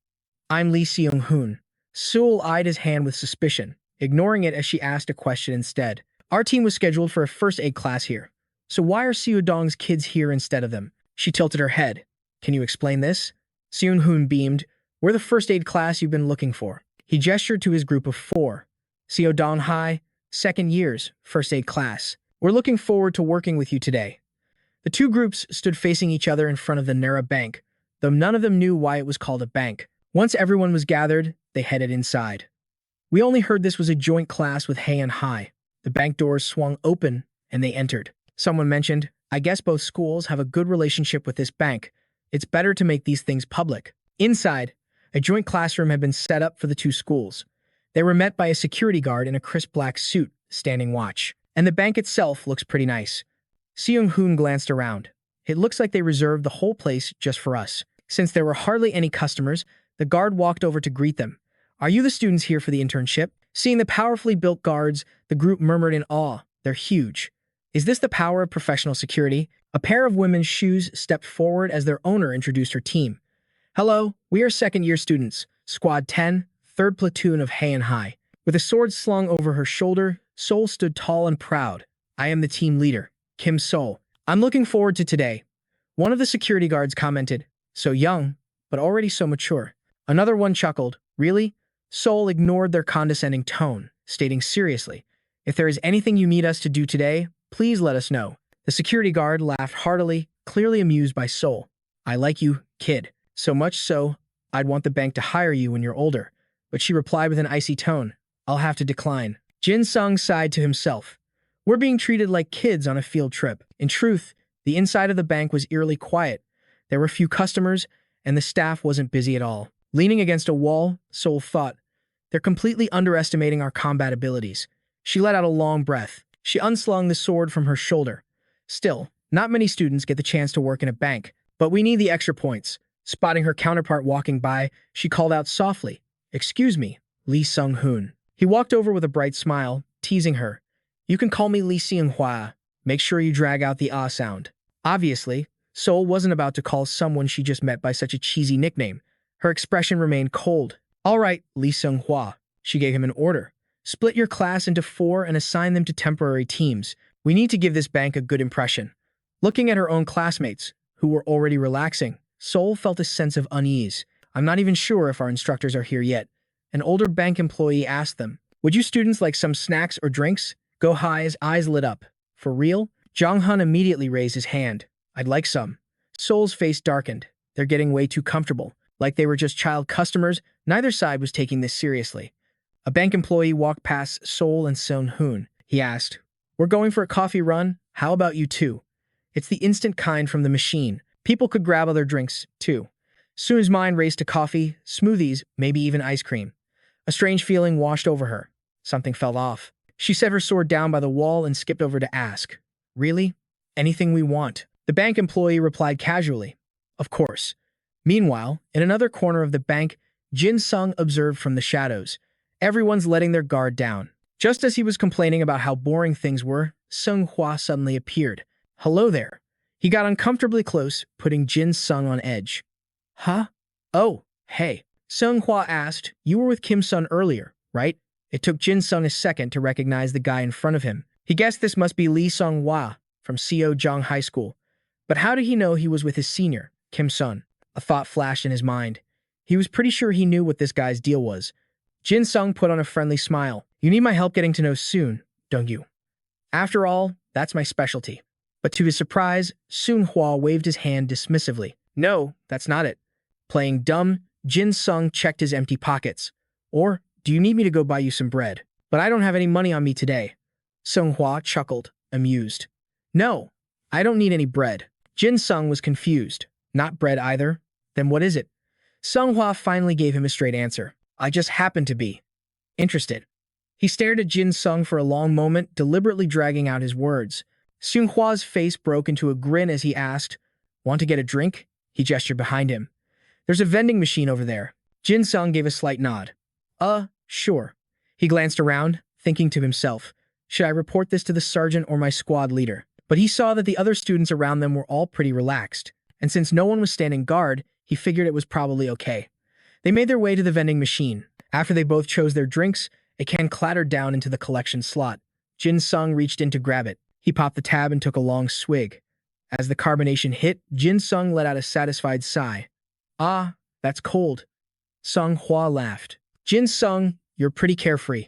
"I'm Lee Seung-hoon." Sol eyed his hand with suspicion, ignoring it as she asked a question instead. "Our team was scheduled for a first aid class here. So why are Seodong's kids here instead of them?" She tilted her head. "Can you explain this?" Seung-hoon beamed. "We're the first aid class you've been looking for." He gestured to his group of 4. Seodong High, second years, first aid class. "We're looking forward to working with you today." The two groups stood facing each other in front of the Nara bank, though none of them knew why it was called a bank. Once everyone was gathered, they headed inside. "We only heard this was a joint class with Heian High." The bank doors swung open, and they entered. Someone mentioned, "I guess both schools have a good relationship with this bank. It's better to make these things public." Inside, a joint classroom had been set up for the two schools. They were met by a security guard in a crisp black suit, standing watch. And the bank itself looks pretty nice. Seung-hoon glanced around. "It looks like they reserved the whole place just for us." Since there were hardly any customers, the guard walked over to greet them. "Are you the students here for the internship?" Seeing the powerfully built guards, the group murmured in awe. "They're huge." "Is this the power of professional security?" A pair of women's shoes stepped forward as their owner introduced her team. "Hello, we are second-year students, Squad 10, 3rd Platoon of Heian High." With a sword slung over her shoulder, Sol stood tall and proud. "I am the team leader, Kim Sol. I'm looking forward to today." One of the security guards commented, "So young, but already so mature." Another one chuckled. "Really?" Sol ignored their condescending tone, stating seriously, "If there is anything you need us to do today, Please let us know. The security guard laughed heartily, clearly amused by Seoul. I like you, kid. So much so, I'd want the bank to hire you when you're older. But she replied with an icy tone. I'll have to decline. Jin Sung sighed to himself. We're being treated like kids on a field trip. In truth, the inside of the bank was eerily quiet. There were few customers, and the staff wasn't busy at all. Leaning against a wall, Seoul thought, they're completely underestimating our combat abilities. She let out a long breath. She unslung the sword from her shoulder. Still, not many students get the chance to work in a bank, but we need the extra points. Spotting her counterpart walking by, she called out softly, Excuse me, Lee Sung-hoon. He walked over with a bright smile, teasing her. You can call me Lee Seung-hwa. Make sure you drag out the ah sound. Obviously, Seoul wasn't about to call someone she just met by such a cheesy nickname. Her expression remained cold. All right, Lee Sung-hwa. She gave him an order. Split your class into 4 and assign them to temporary teams. We need to give this bank a good impression. Looking at her own classmates, who were already relaxing, Seoul felt a sense of unease. I'm not even sure if our instructors are here yet. An older bank employee asked them, Would you students like some snacks or drinks? Go Hai's eyes lit up. For real? Jong-hun immediately raised his hand. I'd like some. Seoul's face darkened. They're getting way too comfortable. Like they were just child customers, neither side was taking this seriously. A bank employee walked past Seoul and Seung-hoon. He asked, We're going for a coffee run. How about you two? It's the instant kind from the machine. People could grab other drinks, too. Soon's mind raced to coffee, smoothies, maybe even ice cream. A strange feeling washed over her. Something fell off. She set her sword down by the wall and skipped over to ask, Really? Anything we want? The bank employee replied casually, Of course. Meanwhile, in another corner of the bank, Jin Sung observed from the shadows. Everyone's letting their guard down. Just as he was complaining about how boring things were, Sung Hwa suddenly appeared. Hello there. He got uncomfortably close, putting Jin Sung on edge. Huh? Oh, hey. Sung Hwa asked, You were with Kim Sun earlier, right? It took Jin Sung a second to recognize the guy in front of him. He guessed this must be Lee Sung Hwa from Seojong High School. But how did he know he was with his senior, Kim Sun? A thought flashed in his mind. He was pretty sure he knew what this guy's deal was. Jin Sung put on a friendly smile. You need my help getting to know Soon, don't you? After all, that's my specialty. But to his surprise, Soon Hwa waved his hand dismissively. No, that's not it. Playing dumb, Jin Sung checked his empty pockets. Or, do you need me to go buy you some bread? But I don't have any money on me today. Sung Hwa chuckled, amused. No, I don't need any bread. Jin Sung was confused. Not bread either. Then what is it? Sung Hwa finally gave him a straight answer. I just happen to be interested. He stared at Jin Sung for a long moment, deliberately dragging out his words. Sung Hwa's face broke into a grin as he asked, Want to get a drink? He gestured behind him. There's a vending machine over there. Jin Sung gave a slight nod. Sure. He glanced around, thinking to himself, Should I report this to the sergeant or my squad leader? But he saw that the other students around them were all pretty relaxed, and since no one was standing guard, he figured it was probably okay. They made their way to the vending machine. After they both chose their drinks, a can clattered down into the collection slot. Jin Sung reached in to grab it. He popped the tab and took a long swig. As the carbonation hit, Jin Sung let out a satisfied sigh. Ah, that's cold. Sung Hwa laughed. Jin Sung, you're pretty carefree.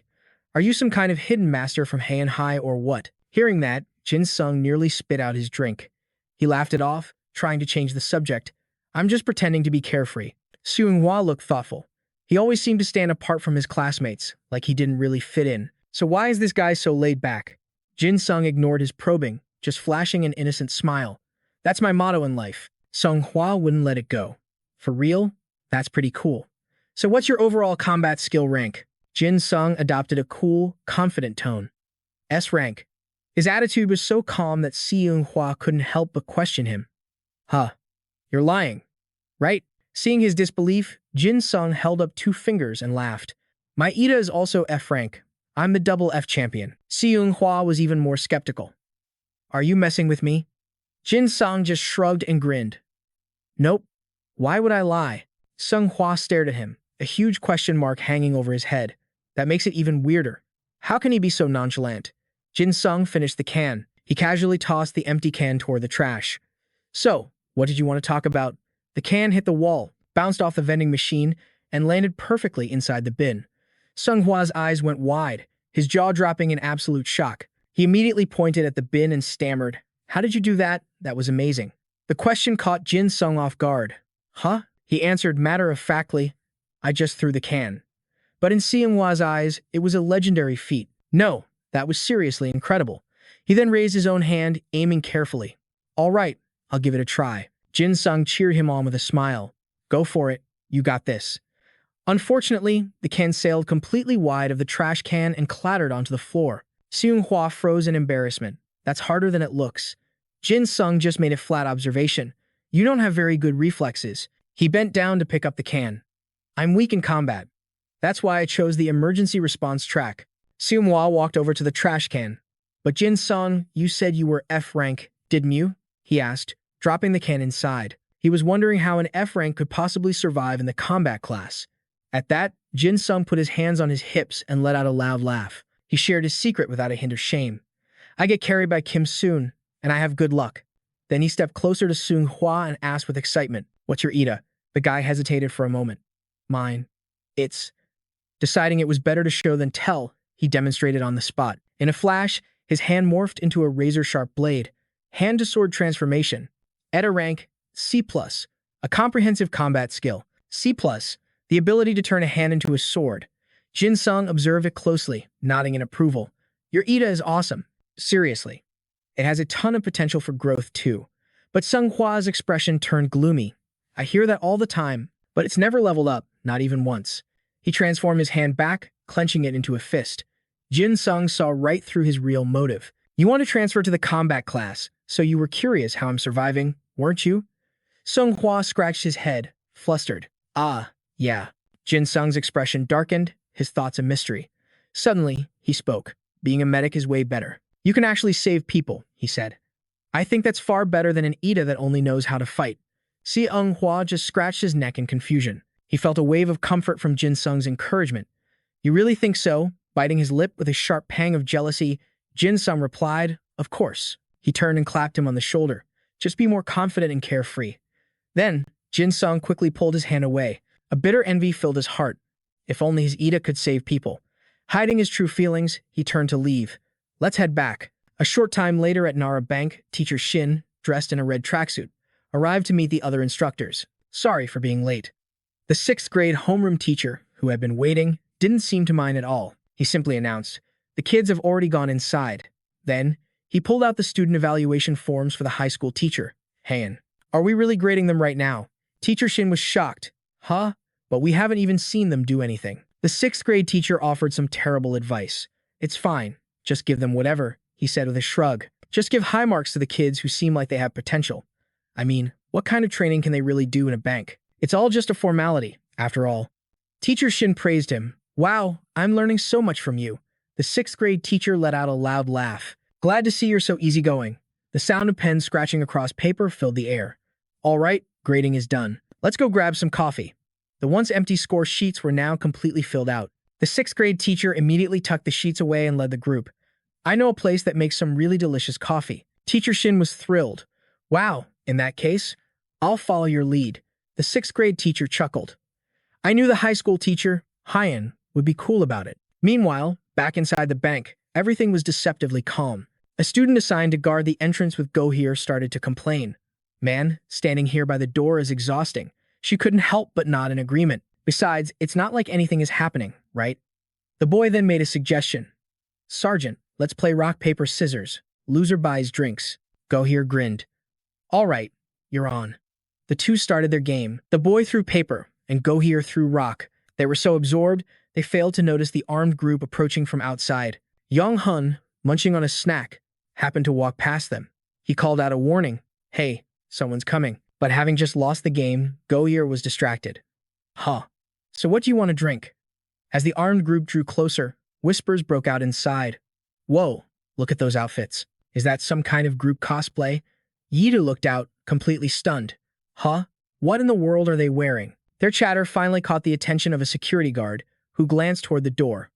Are you some kind of hidden master from Heian High or what? Hearing that, Jin Sung nearly spit out his drink. He laughed it off, trying to change the subject. I'm just pretending to be carefree. Seung Hwa looked thoughtful. He always seemed to stand apart from his classmates, like he didn't really fit in. So why is this guy so laid back? Jin Sung ignored his probing, just flashing an innocent smile. That's my motto in life. Sung Hwa wouldn't let it go. For real? That's pretty cool. So what's your overall combat skill rank? Jin Sung adopted a cool, confident tone. S rank. His attitude was so calm that Seung Hwa couldn't help but question him. Huh. You're lying, right? Seeing his disbelief, Jin Sung held up 2 fingers and laughed. My Ida is also F rank. I'm the double F champion. Seung Hwa was even more skeptical. Are you messing with me? Jin Sung just shrugged and grinned. Nope. Why would I lie? Sung Hwa stared at him, a huge question mark hanging over his head. That makes it even weirder. How can he be so nonchalant? Jin Sung finished the can. He casually tossed the empty can toward the trash. So, what did you want to talk about? The can hit the wall, bounced off the vending machine, and landed perfectly inside the bin. Sung Hwa's eyes went wide, his jaw dropping in absolute shock. He immediately pointed at the bin and stammered, "How did you do that? That was amazing." The question caught Jin Sung off guard. "Huh?" He answered matter-of-factly, "I just threw the can." But in Seung-hwa's eyes, it was a legendary feat. No, that was seriously incredible. He then raised his own hand, aiming carefully. "All right, I'll give it a try." Jin Sung cheered him on with a smile. "Go for it. You got this." Unfortunately, the can sailed completely wide of the trash can and clattered onto the floor. Seung-hwa froze in embarrassment. "That's harder than it looks." Jin Sung just made a flat observation. "You don't have very good reflexes." He bent down to pick up the can. "I'm weak in combat. That's why I chose the emergency response track." Seung-hwa walked over to the trash can. "But Jin Sung, you said you were F-rank, didn't you?" he asked, dropping the can inside. He was wondering how an F-rank could possibly survive in the combat class. At that, Jin Sung put his hands on his hips and let out a loud laugh. He shared his secret without a hint of shame. "I get carried by Kim Soon, and I have good luck." Then he stepped closer to Seung-hwa and asked with excitement, "What's your Ida?" The guy hesitated for a moment. "Mine. It's..." Deciding it was better to show than tell, he demonstrated on the spot. In a flash, his hand morphed into a razor-sharp blade. Hand-to-sword transformation. Eta rank, C+. A comprehensive combat skill. C+. The ability to turn a hand into a sword. Jin Sung observed it closely, nodding in approval. "Your Ida is awesome. Seriously. It has a ton of potential for growth, too." But Seung-hwa's expression turned gloomy. "I hear that all the time, but it's never leveled up, not even once." He transformed his hand back, clenching it into a fist. Jin Sung saw right through his real motive. "You want to transfer to the combat class, so you were curious how I'm surviving, weren't you?" Seung-hwa scratched his head, flustered. "Ah, yeah." Jin Sung's expression darkened, his thoughts a mystery. Suddenly, he spoke. "Being a medic is way better. You can actually save people," he said. "I think that's far better than an Ida that only knows how to fight." Seung-hwa just scratched his neck in confusion. He felt a wave of comfort from Jin Sung's encouragement. "You really think so?" Biting his lip with a sharp pang of jealousy, Jin Sung replied, "Of course." He turned and clapped him on the shoulder. "Just be more confident and carefree." Then, Jin Sung quickly pulled his hand away. A bitter envy filled his heart. If only his Ida could save people. Hiding his true feelings, he turned to leave. "Let's head back." A short time later at Nara Bank, Teacher Shin, dressed in a red tracksuit, arrived to meet the other instructors. "Sorry for being late." The 6th grade homeroom teacher, who had been waiting, didn't seem to mind at all. He simply announced, "The kids have already gone inside." Then, he pulled out the student evaluation forms for the high school teacher. "Hayan, are we really grading them right now?" Teacher Shin was shocked. "Huh? But we haven't even seen them do anything." The 6th grade teacher offered some terrible advice. "It's fine. Just give them whatever," he said with a shrug. "Just give high marks to the kids who seem like they have potential. I mean, what kind of training can they really do in a bank? It's all just a formality, after all." Teacher Shin praised him. "Wow, I'm learning so much from you." The 6th grade teacher let out a loud laugh. "Glad to see you're so easygoing." The sound of pens scratching across paper filled the air. "All right, grading is done. Let's go grab some coffee." The once empty score sheets were now completely filled out. The 6th grade teacher immediately tucked the sheets away and led the group. "I know a place that makes some really delicious coffee." Teacher Shin was thrilled. "Wow, in that case, I'll follow your lead." The 6th grade teacher chuckled. "I knew the high school teacher, Hyan, would be cool about it." Meanwhile, back inside the bank, everything was deceptively calm. A student assigned to guard the entrance with Go Here started to complain. "Man, standing here by the door is exhausting." She couldn't help but nod in agreement. "Besides, it's not like anything is happening, right?" The boy then made a suggestion. "Sergeant, let's play rock, paper, scissors. Loser buys drinks." Go Here grinned. "All right, you're on." The two started their game. The boy threw paper, and Go Here threw rock. They were so absorbed, they failed to notice the armed group approaching from outside. Young Hun, munching on a snack, happened to walk past them. He called out a warning. "Hey, someone's coming." But having just lost the game, Go Here was distracted. "Huh. So what do you want to drink?" As the armed group drew closer, whispers broke out inside. "Whoa, look at those outfits. Is that some kind of group cosplay?" Yidu looked out, completely stunned. "Huh? What in the world are they wearing?" Their chatter finally caught the attention of a security guard, who glanced toward the door.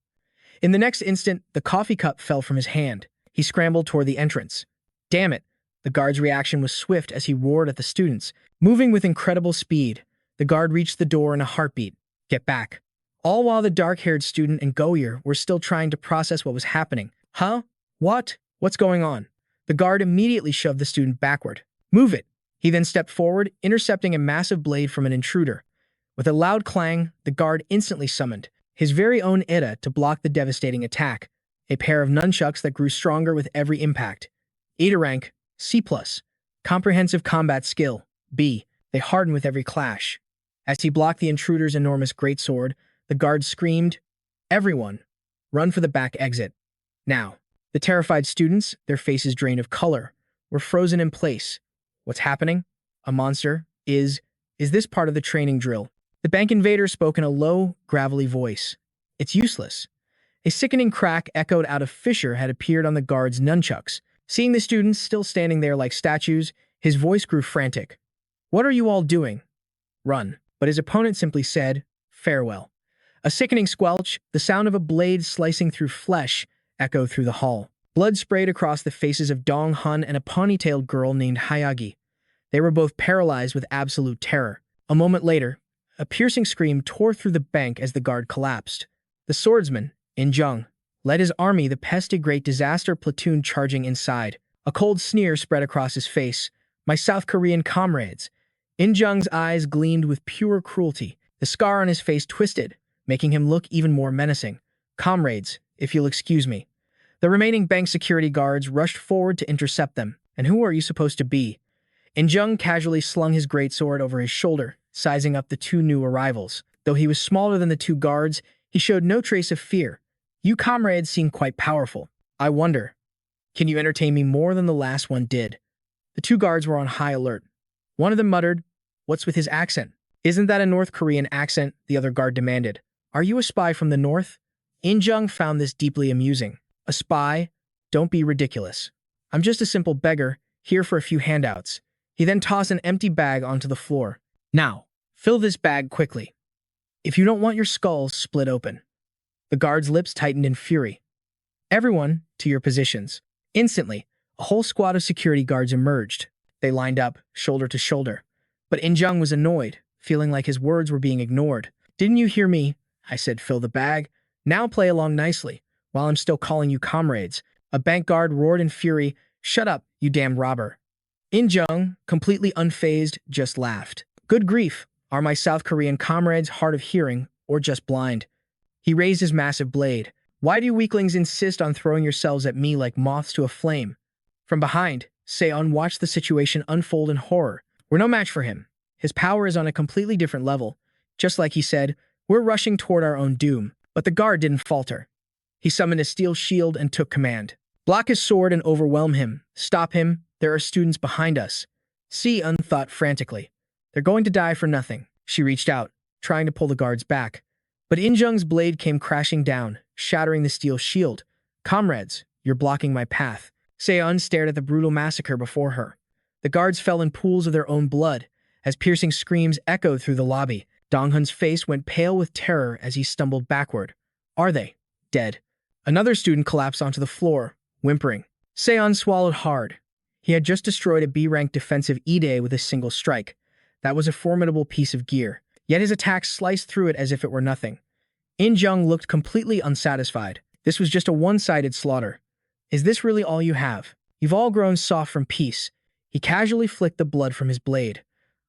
In the next instant, the coffee cup fell from his hand. He scrambled toward the entrance. "Damn it!" The guard's reaction was swift as he roared at the students. Moving with incredible speed, the guard reached the door in a heartbeat. "Get back." All while the dark-haired student and Goyer were still trying to process what was happening. "Huh? What?" What's going on? The guard immediately shoved the student backward. Move it! He then stepped forward, intercepting a massive blade from an intruder. With a loud clang, the guard instantly summoned his very own Ida to block the devastating attack, a pair of nunchucks that grew stronger with every impact. Ida rank, C+. Comprehensive combat skill, B. They hardened with every clash. As he blocked the intruder's enormous greatsword, the guard screamed, "Everyone, run for the back exit." Now, the terrified students, their faces drained of color, were frozen in place. What's happening? A monster? Is this part of the training drill? The bank invader spoke in a low, gravelly voice. It's useless. A sickening crack echoed out of fissure had appeared on the guard's nunchucks. Seeing the students still standing there like statues, his voice grew frantic. What are you all doing? Run. But his opponent simply said, farewell. A sickening squelch, the sound of a blade slicing through flesh, echoed through the hall. Blood sprayed across the faces of Dong Hun and a ponytailed girl named Hayagi. They were both paralyzed with absolute terror. A moment later, a piercing scream tore through the bank as the guard collapsed. The swordsman, In Jung, led his army, the pesty great disaster platoon, charging inside. A cold sneer spread across his face. My South Korean comrades. In Jung's eyes gleamed with pure cruelty. The scar on his face twisted, making him look even more menacing. Comrades, if you'll excuse me. The remaining bank security guards rushed forward to intercept them. And who are you supposed to be? In Jung casually slung his greatsword over his shoulder, sizing up the two new arrivals. Though he was smaller than the two guards, he showed no trace of fear. You comrades seem quite powerful. I wonder, can you entertain me more than the last one did? The two guards were on high alert. One of them muttered, What's with his accent? Isn't that a North Korean accent? The other guard demanded. Are you a spy from the North? In Jung found this deeply amusing. A spy? Don't be ridiculous. I'm just a simple beggar, here for a few handouts. He then tossed an empty bag onto the floor. Now, fill this bag quickly. If you don't want your skulls split open. The guard's lips tightened in fury. Everyone, to your positions. Instantly, a whole squad of security guards emerged. They lined up, shoulder to shoulder. But In Jung was annoyed, feeling like his words were being ignored. Didn't you hear me? I said fill the bag. Now play along nicely, while I'm still calling you comrades. A bank guard roared in fury. Shut up, you damn robber. In Jung, completely unfazed, just laughed. Good grief, are my South Korean comrades hard of hearing or just blind? He raised his massive blade. Why do you weaklings insist on throwing yourselves at me like moths to a flame? From behind, Seon watched the situation unfold in horror. We're no match for him. His power is on a completely different level. Just like he said, we're rushing toward our own doom. But the guard didn't falter. He summoned a steel shield and took command. Block his sword and overwhelm him. Stop him. There are students behind us. Seon thought frantically. They're going to die for nothing. She reached out, trying to pull the guards back. But In Jung's blade came crashing down, shattering the steel shield. Comrades, you're blocking my path. Seon stared at the brutal massacre before her. The guards fell in pools of their own blood, as piercing screams echoed through the lobby. Donghun's face went pale with terror as he stumbled backward. Are they dead? Another student collapsed onto the floor, whimpering. Seon swallowed hard. He had just destroyed a B-rank defensive Ide with a single strike. That was a formidable piece of gear, yet his attack sliced through it as if it were nothing. In Jung looked completely unsatisfied. This was just a one-sided slaughter. Is this really all you have? You've all grown soft from peace. He casually flicked the blood from his blade.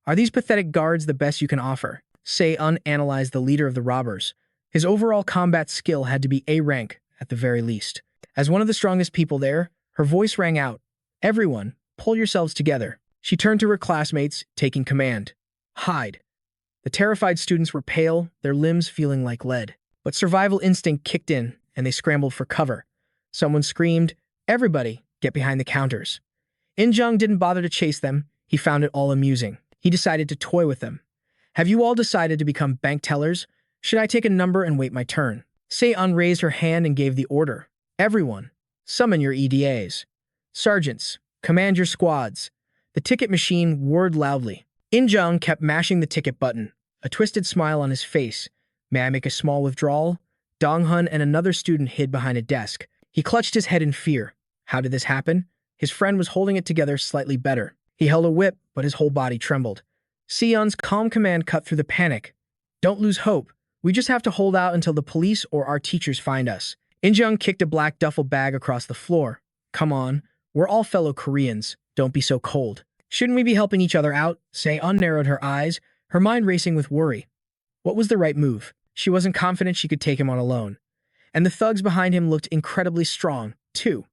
Are these pathetic guards the best you can offer? Seon analyzed the leader of the robbers. His overall combat skill had to be A rank, at the very least. As one of the strongest people there, her voice rang out. Everyone, pull yourselves together. She turned to her classmates, taking command. Hide. The terrified students were pale, their limbs feeling like lead. But survival instinct kicked in, and they scrambled for cover. Someone screamed, Everybody, get behind the counters. In Jung didn't bother to chase them. He found it all amusing. He decided to toy with them. Have you all decided to become bank tellers? Should I take a number and wait my turn? Seon raised her hand and gave the order. Everyone, summon your EDAs. Sergeants, command your squads. The ticket machine whirred loudly. In Jung kept mashing the ticket button, a twisted smile on his face. May I make a small withdrawal? Donghun and another student hid behind a desk. He clutched his head in fear. How did this happen? His friend was holding it together slightly better. He held a whip, but his whole body trembled. Seon's calm command cut through the panic. Don't lose hope. We just have to hold out until the police or our teachers find us. In Jung kicked a black duffel bag across the floor. Come on, we're all fellow Koreans. Don't be so cold. Shouldn't we be helping each other out? Se-un narrowed her eyes, her mind racing with worry. What was the right move? She wasn't confident she could take him on alone. And the thugs behind him looked incredibly strong, too.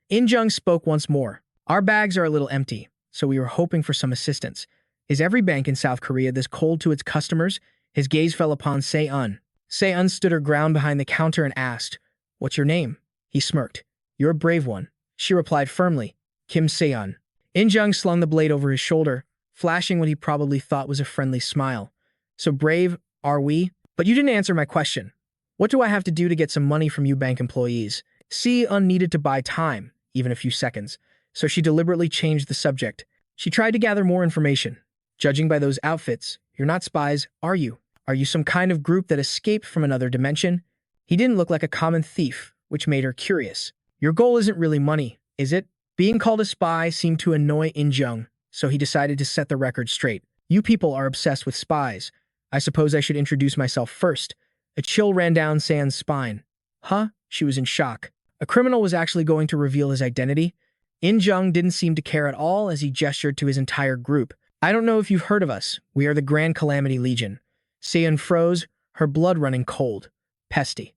In-jung spoke once more. Our bags are a little empty, so we were hoping for some assistance. Is every bank in South Korea this cold to its customers? His gaze fell upon Se-un. Se-un stood her ground behind the counter and asked, "What's your name?" He smirked. "You're a brave one." She replied firmly, "Kim Se-un." In-jung slung the blade over his shoulder, flashing what he probably thought was a friendly smile. "So brave, are we? But you didn't answer my question. What do I have to do to get some money from you bank employees?" Se-un needed to buy time, even a few seconds, so she deliberately changed the subject. She tried to gather more information. "Judging by those outfits, you're not spies, are you? Are you some kind of group that escaped from another dimension?" He didn't look like a common thief, which made her curious. "Your goal isn't really money, is it?" Being called a spy seemed to annoy In-jung, so he decided to set the record straight. "You people are obsessed with spies. I suppose I should introduce myself first." A chill ran down Se-un's spine. Huh? She was in shock. A criminal was actually going to reveal his identity? In-jung didn't seem to care at all as he gestured to his entire group. "I don't know if you've heard of us. We are the Grand Calamity Legion." Se-un froze, her blood running cold. Pesty.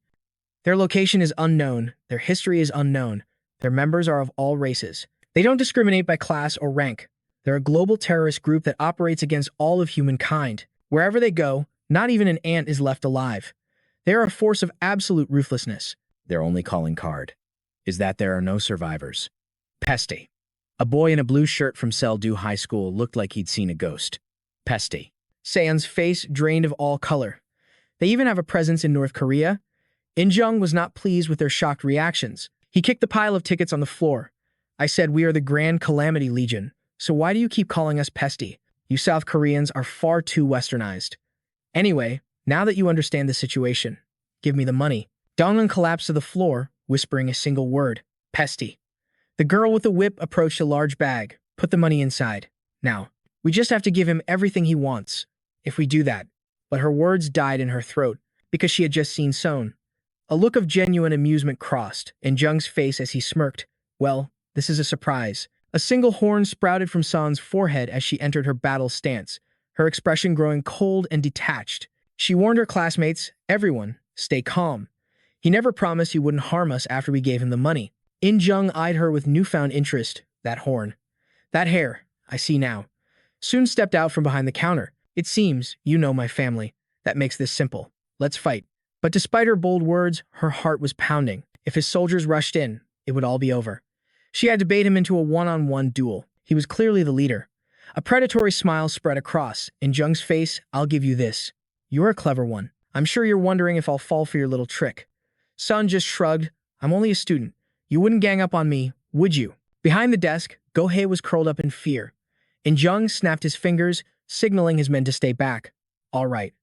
"Their location is unknown. Their history is unknown. Their members are of all races. They don't discriminate by class or rank. They're a global terrorist group that operates against all of humankind. Wherever they go, not even an ant is left alive. They are a force of absolute ruthlessness." Their only calling card is that there are no survivors. Pesty. A boy in a blue shirt from Seldu High School looked like he'd seen a ghost. Pesty. Se-un's face drained of all color. "They even have a presence in North Korea?" In-jung was not pleased with their shocked reactions. He kicked the pile of tickets on the floor. "I said we are the Grand Calamity Legion, so why do you keep calling us Pesty? You South Koreans are far too westernized. Anyway, now that you understand the situation, give me the money." Donglin collapsed to the floor, whispering a single word, "Pesty." The girl with the whip approached a large bag, put the money inside. "Now, we just have to give him everything he wants. If we do that." But her words died in her throat, because she had just seen Son. A look of genuine amusement crossed In-jung's face as he smirked. "Well, this is a surprise." A single horn sprouted from Son's forehead as she entered her battle stance, her expression growing cold and detached. She warned her classmates, "Everyone, stay calm. He never promised he wouldn't harm us after we gave him the money." In-jung eyed her with newfound interest. "That horn. That hair. I see now." Soon stepped out from behind the counter. "It seems you know my family. That makes this simple. Let's fight." But despite her bold words, her heart was pounding. If his soldiers rushed in, it would all be over. She had to bait him into a one-on-one duel. He was clearly the leader. A predatory smile spread across In-jung's face. "I'll give you this. You're a clever one. I'm sure you're wondering if I'll fall for your little trick." Son just shrugged. "I'm only a student. You wouldn't gang up on me, would you?" Behind the desk, Go-hye was curled up in fear. In-jung snapped his fingers, signaling his men to stay back. "All right.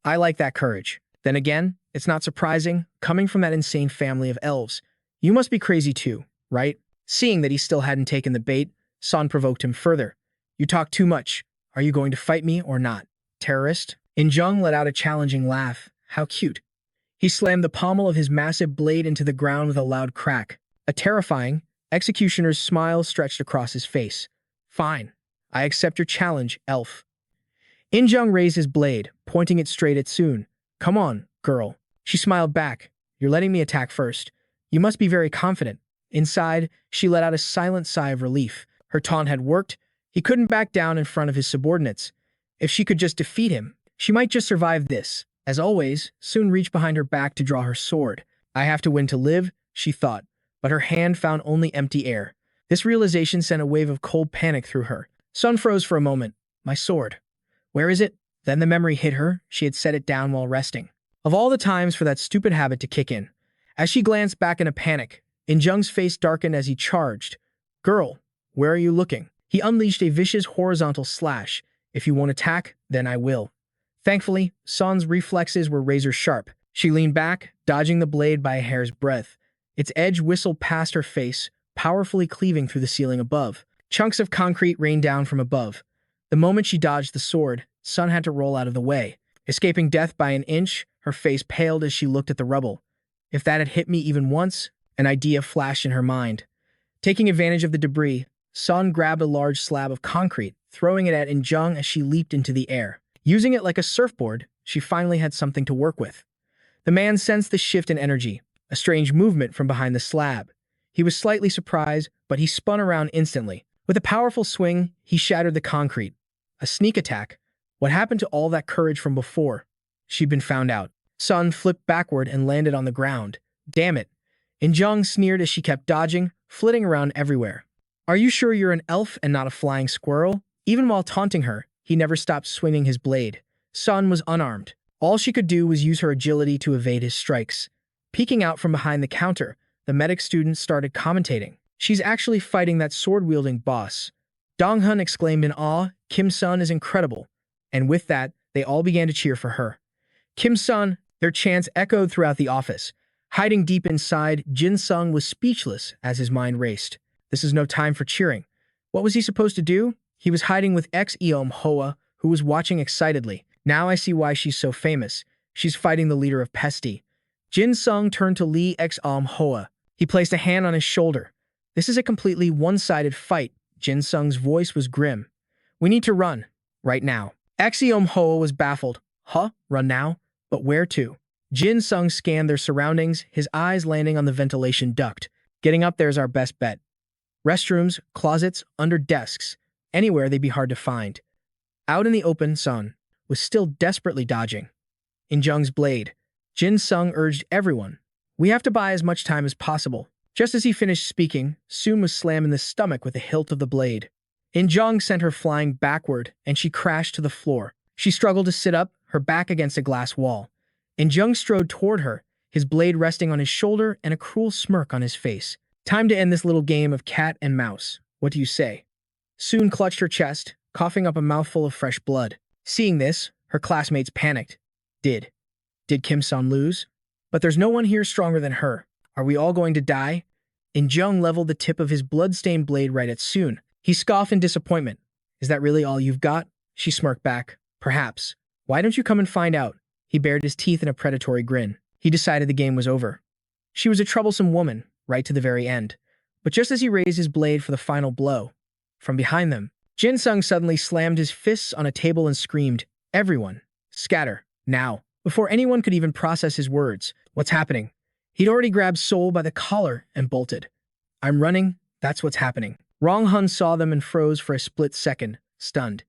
I like that courage. Then again, it's not surprising, coming from that insane family of elves. You must be crazy too, right?" Seeing that he still hadn't taken the bait, Son provoked him further. "You talk too much. Are you going to fight me or not, terrorist?" In-jung let out a challenging laugh. How cute. He slammed the pommel of his massive blade into the ground with a loud crack. A terrifying, executioner's smile stretched across his face. "Fine. I accept your challenge, elf." In-jung raised his blade, pointing it straight at Soon. "Come on, girl." She smiled back. "You're letting me attack first. You must be very confident." Inside, she let out a silent sigh of relief. Her taunt had worked. He couldn't back down in front of his subordinates. If she could just defeat him, she might just survive this. As always, Soon reached behind her back to draw her sword. "I have to win to live," she thought, but her hand found only empty air. This realization sent a wave of cold panic through her. Sun froze for a moment. "My sword. Where is it?" Then the memory hit her. She had set it down while resting. Of all the times for that stupid habit to kick in. As she glanced back in a panic, In-jung's face darkened as he charged. "Girl, where are you looking?" He unleashed a vicious horizontal slash. "If you won't attack, then I will." Thankfully, Son's reflexes were razor sharp. She leaned back, dodging the blade by a hair's breadth. Its edge whistled past her face, powerfully cleaving through the ceiling above. Chunks of concrete rained down from above. The moment she dodged the sword, Son had to roll out of the way. Escaping death by an inch, her face paled as she looked at the rubble. If that had hit me even once, an idea flashed in her mind. Taking advantage of the debris, Sun grabbed a large slab of concrete, throwing it at In Jung as she leaped into the air. Using it like a surfboard, she finally had something to work with. The man sensed the shift in energy, a strange movement from behind the slab. He was slightly surprised, but he spun around instantly. With a powerful swing, he shattered the concrete. A sneak attack? What happened to all that courage from before? She'd been found out. Sun flipped backward and landed on the ground. Damn it. In Jung sneered as she kept dodging, flitting around everywhere. Are you sure you're an elf and not a flying squirrel? Even while taunting her, he never stopped swinging his blade. Sun was unarmed. All she could do was use her agility to evade his strikes. Peeking out from behind the counter, the medic student started commentating. She's actually fighting that sword-wielding boss. Dong-hun exclaimed in awe, Kim Sun is incredible. And with that, they all began to cheer for her. Kim Sun, their chants echoed throughout the office. Hiding deep inside, Jin Sung was speechless as his mind raced. This is no time for cheering. What was he supposed to do? He was hiding with Eom Hoa, who was watching excitedly. Now I see why she's so famous. She's fighting the leader of Pesty. Jin Sung turned to Lee Eom Hoa. He placed a hand on his shoulder. This is a completely one-sided fight. Jin Sung's voice was grim. We need to run. Right now. Eom Hoa was baffled. Huh? Run now? But where to? Jin Sung scanned their surroundings, his eyes landing on the ventilation duct. Getting up there is our best bet. Restrooms, closets, under desks. Anywhere they'd be hard to find. Out in the open, Sun was still desperately dodging. In Jung's blade, Jin Sung urged everyone. We have to buy as much time as possible. Just as he finished speaking, Sun was slammed in the stomach with the hilt of the blade. In Jung sent her flying backward, and she crashed to the floor. She struggled to sit up, her back against a glass wall. In Jung strode toward her, his blade resting on his shoulder and a cruel smirk on his face. Time to end this little game of cat and mouse. What do you say? Sun clutched her chest, coughing up a mouthful of fresh blood. Seeing this, her classmates panicked. Did Kim Sun lose? But there's no one here stronger than her. Are we all going to die? In Jung leveled the tip of his blood-stained blade right at Sun. He scoffed in disappointment. Is that really all you've got? She smirked back. Perhaps. Why don't you come and find out? He bared his teeth in a predatory grin. He decided the game was over. She was a troublesome woman, right to the very end. But just as he raised his blade for the final blow, from behind them, Jin Sung suddenly slammed his fists on a table and screamed, Everyone, scatter, now. Before anyone could even process his words, what's happening? He'd already grabbed Sol by the collar and bolted. I'm running, that's what's happening. Rong Hun saw them and froze for a split second, stunned.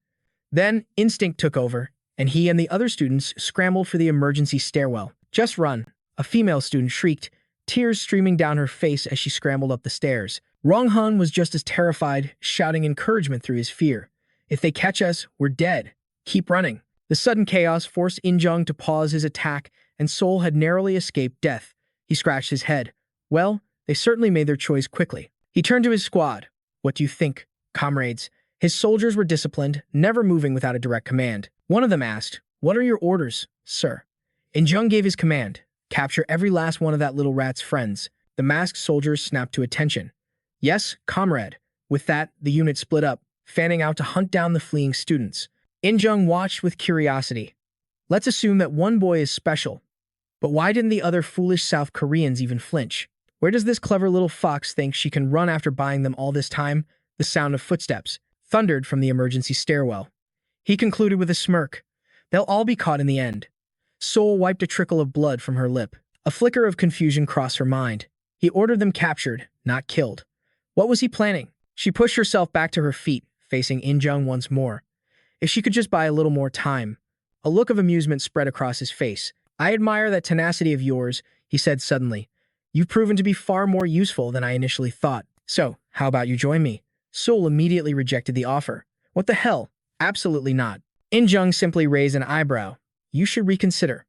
Then, instinct took over, and he and the other students scrambled for the emergency stairwell. Just run, a female student shrieked, tears streaming down her face as she scrambled up the stairs. Rong Hun was just as terrified, shouting encouragement through his fear. If they catch us, we're dead. Keep running. The sudden chaos forced In Jung to pause his attack, and Sol had narrowly escaped death. He scratched his head. Well, they certainly made their choice quickly. He turned to his squad. What do you think, comrades? His soldiers were disciplined, never moving without a direct command. One of them asked, What are your orders, sir? In Jung gave his command. Capture every last one of that little rat's friends. The masked soldiers snapped to attention. Yes, comrade. With that, the unit split up, fanning out to hunt down the fleeing students. In Jung watched with curiosity. Let's assume that one boy is special. But why didn't the other foolish South Koreans even flinch? Where does this clever little fox think she can run after buying them all this time? The sound of footsteps thundered from the emergency stairwell. He concluded with a smirk. They'll all be caught in the end. Sol wiped a trickle of blood from her lip. A flicker of confusion crossed her mind. He ordered them captured, not killed. What was he planning? She pushed herself back to her feet, facing In Jung once more. If she could just buy a little more time. A look of amusement spread across his face. I admire that tenacity of yours, he said suddenly. You've proven to be far more useful than I initially thought. So, how about you join me? Sol immediately rejected the offer. What the hell? Absolutely not. In Jung simply raised an eyebrow. You should reconsider.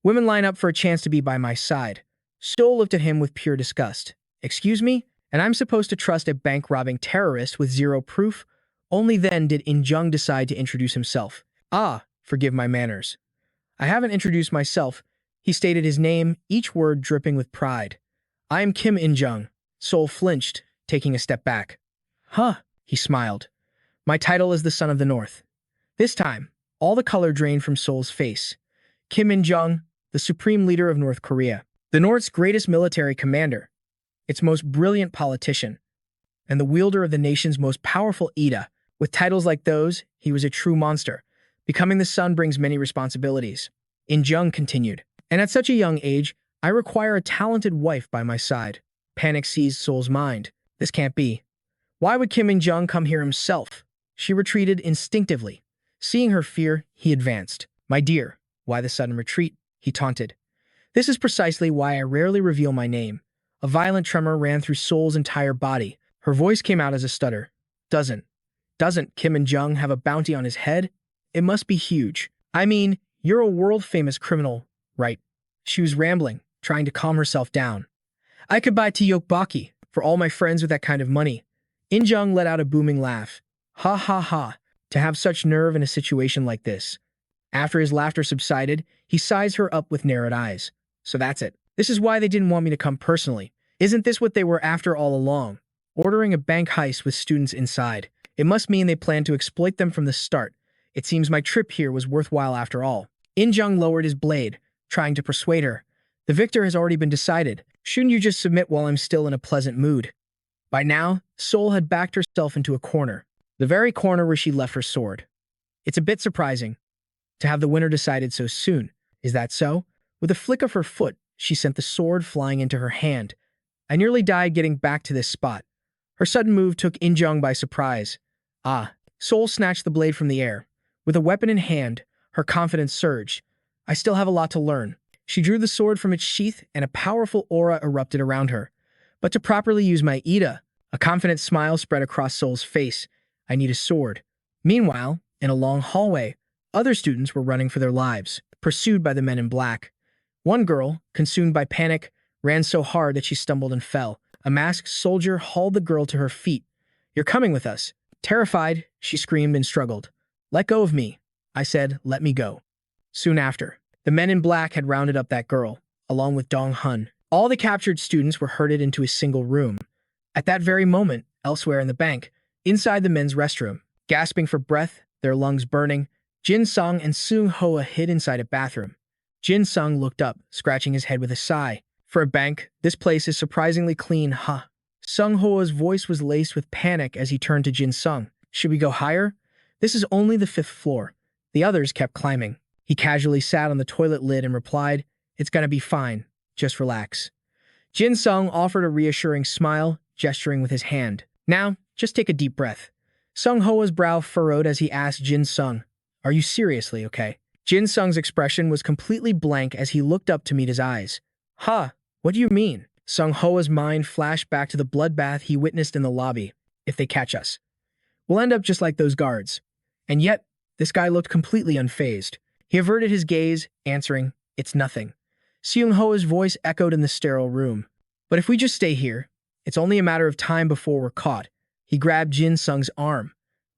Women line up for a chance to be by my side. Sol looked at him with pure disgust. Excuse me? And I'm supposed to trust a bank-robbing terrorist with zero proof? Only then did In Jung decide to introduce himself. Ah, forgive my manners. I haven't introduced myself. He stated his name, each word dripping with pride. I am Kim In Jung. Sol flinched, taking a step back. Huh, he smiled. My title is the Son of the North. This time, all the color drained from Sol's face. Kim In Jung, the supreme leader of North Korea. The North's greatest military commander. Its most brilliant politician. and the wielder of the nation's most powerful Ida. With titles like those, he was a true monster. Becoming the sun brings many responsibilities. In Jung continued, and at such a young age, I require a talented wife by my side. Panic seized Seol's mind. This can't be. Why would Kim In-jung come here himself? She retreated instinctively. Seeing her fear, he advanced. My dear, why the sudden retreat? He taunted. This is precisely why I rarely reveal my name. A violent tremor ran through Seol's entire body. Her voice came out as a stutter. Doesn't Kim In-jung have a bounty on his head? It must be huge. I mean, you're a world-famous criminal, right? She was rambling, trying to calm herself down. I could buy Tteokbokki for all my friends with that kind of money. In-jung let out a booming laugh. Ha ha ha, to have such nerve in a situation like this. After his laughter subsided, he sized her up with narrowed eyes. So that's it. This is why they didn't want me to come personally. Isn't this what they were after all along? Ordering a bank heist with students inside. It must mean they planned to exploit them from the start. It seems my trip here was worthwhile after all. In-jung lowered his blade, trying to persuade her. The victor has already been decided. Shouldn't you just submit while I'm still in a pleasant mood? By now, Seol had backed herself into a corner. The very corner where she left her sword. It's a bit surprising to have the winner decided so soon. Is that so? With a flick of her foot, she sent the sword flying into her hand. I nearly died getting back to this spot. Her sudden move took In-jung by surprise. Seol snatched the blade from the air. With a weapon in hand, her confidence surged. I still have a lot to learn. She drew the sword from its sheath and a powerful aura erupted around her. But to properly use my Ida, a confident smile spread across Seol's face. I need a sword. Meanwhile, in a long hallway, other students were running for their lives, pursued by the men in black. One girl, consumed by panic, ran so hard that she stumbled and fell. A masked soldier hauled the girl to her feet. You're coming with us. Terrified, she screamed and struggled. Let go of me. I said, let me go. Soon after, the men in black had rounded up that girl, along with Dong-hun. All the captured students were herded into a single room. At that very moment, elsewhere in the bank, inside the men's restroom, gasping for breath, their lungs burning, Jin Sung and Sung-hoa hid inside a bathroom. Jin Sung looked up, scratching his head with a sigh. For a bank, this place is surprisingly clean, huh? Sung-hoa's voice was laced with panic as he turned to Jin Sung. Should we go higher? This is only the 5th floor. The others kept climbing. He casually sat on the toilet lid and replied, It's gonna be fine. Just relax. Jin Sung offered a reassuring smile, gesturing with his hand. Now, just take a deep breath. Sung-hoa's brow furrowed as he asked Jin Sung, Are you seriously okay? Jin Sung's expression was completely blank as he looked up to meet his eyes. Huh, what do you mean? Sung-hoa's mind flashed back to the bloodbath he witnessed in the lobby. If they catch us, we'll end up just like those guards. And yet, this guy looked completely unfazed. He averted his gaze, answering, It's nothing. Sung-hoa's voice echoed in the sterile room. But if we just stay here, it's only a matter of time before we're caught. He grabbed Jin Sung's arm.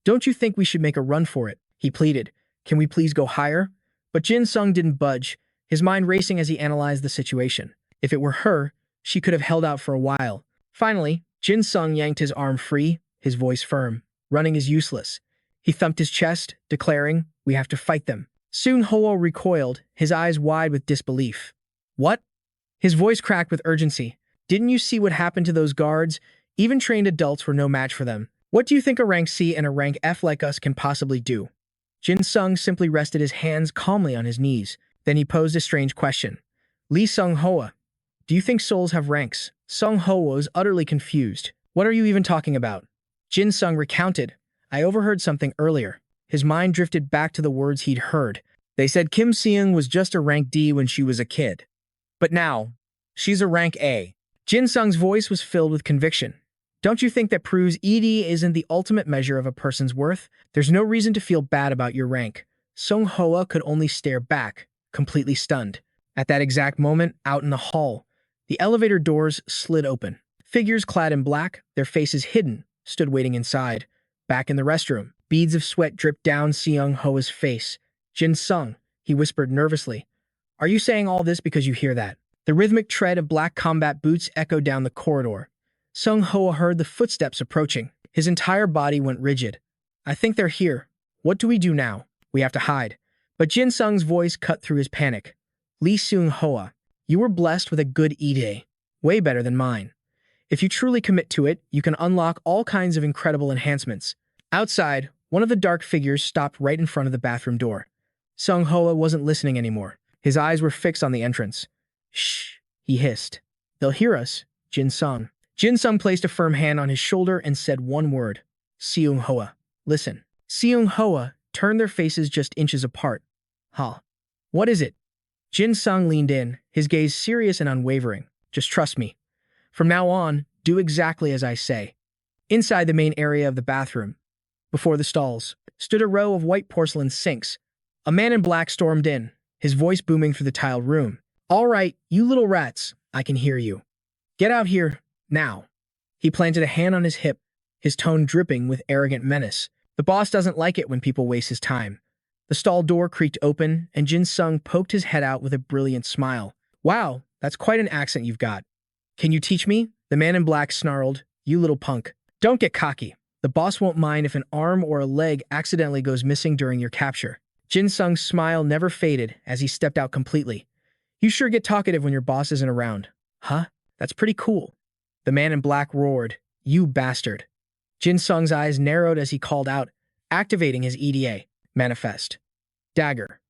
Don't you think we should make a run for it? He pleaded. Can we please go higher? But Jin Sung didn't budge, his mind racing as he analyzed the situation. If it were her, she could have held out for a while. Finally, Jin Sung yanked his arm free, his voice firm. Running is useless. He thumped his chest, declaring, We have to fight them. Sung-hoa recoiled, his eyes wide with disbelief. What? His voice cracked with urgency. Didn't you see what happened to those guards? Even trained adults were no match for them. What do you think a rank C and a rank F like us can possibly do? Jin Sung simply rested his hands calmly on his knees. Then he posed a strange question. Lee Sung-hoa, do you think souls have ranks? Sung-hoa was utterly confused. What are you even talking about? Jin Sung recounted. I overheard something earlier. His mind drifted back to the words he'd heard. They said Kim Seung was just a rank D when she was a kid. But now, she's a rank A. Jin Sung's voice was filled with conviction. Don't you think that proves ED isn't the ultimate measure of a person's worth? There's no reason to feel bad about your rank. Sung-hoa could only stare back, completely stunned. At that exact moment, out in the hall, the elevator doors slid open. Figures clad in black, their faces hidden, stood waiting inside. Back in the restroom, beads of sweat dripped down Sung-hoa's face. Jin Sung, he whispered nervously. Are you saying all this because you hear that? The rhythmic tread of black combat boots echoed down the corridor. Sung-hoa heard the footsteps approaching. His entire body went rigid. I think they're here. What do we do now? We have to hide. But Jin Sung's voice cut through his panic. Lee Sung-hoa, you were blessed with a good E-day. Way better than mine. If you truly commit to it, you can unlock all kinds of incredible enhancements. Outside, one of the dark figures stopped right in front of the bathroom door. Sung Hoa wasn't listening anymore. His eyes were fixed on the entrance. Shh, he hissed. They'll hear us, Jin Sung. Jin Sung placed a firm hand on his shoulder and said one word. Seung Hoa. Listen. Seung Hoa turned their faces just inches apart. Huh. What is it? Jin Sung leaned in, his gaze serious and unwavering. Just trust me. From now on, do exactly as I say. Inside the main area of the bathroom, before the stalls, stood a row of white porcelain sinks. A man in black stormed in, his voice booming through the tiled room. All right, you little rats, I can hear you. Get out here, now. He planted a hand on his hip, his tone dripping with arrogant menace. The boss doesn't like it when people waste his time. The stall door creaked open, and Jin Sung poked his head out with a brilliant smile. Wow, that's quite an accent you've got. Can you teach me? The man in black snarled. You little punk. Don't get cocky. The boss won't mind if an arm or a leg accidentally goes missing during your capture. Jin Sung's smile never faded as he stepped out completely. You sure get talkative when your boss isn't around. Huh? That's pretty cool. The man in black roared. You bastard. Jin Sung's eyes narrowed as he called out, activating his EDA. Manifest. Dagger.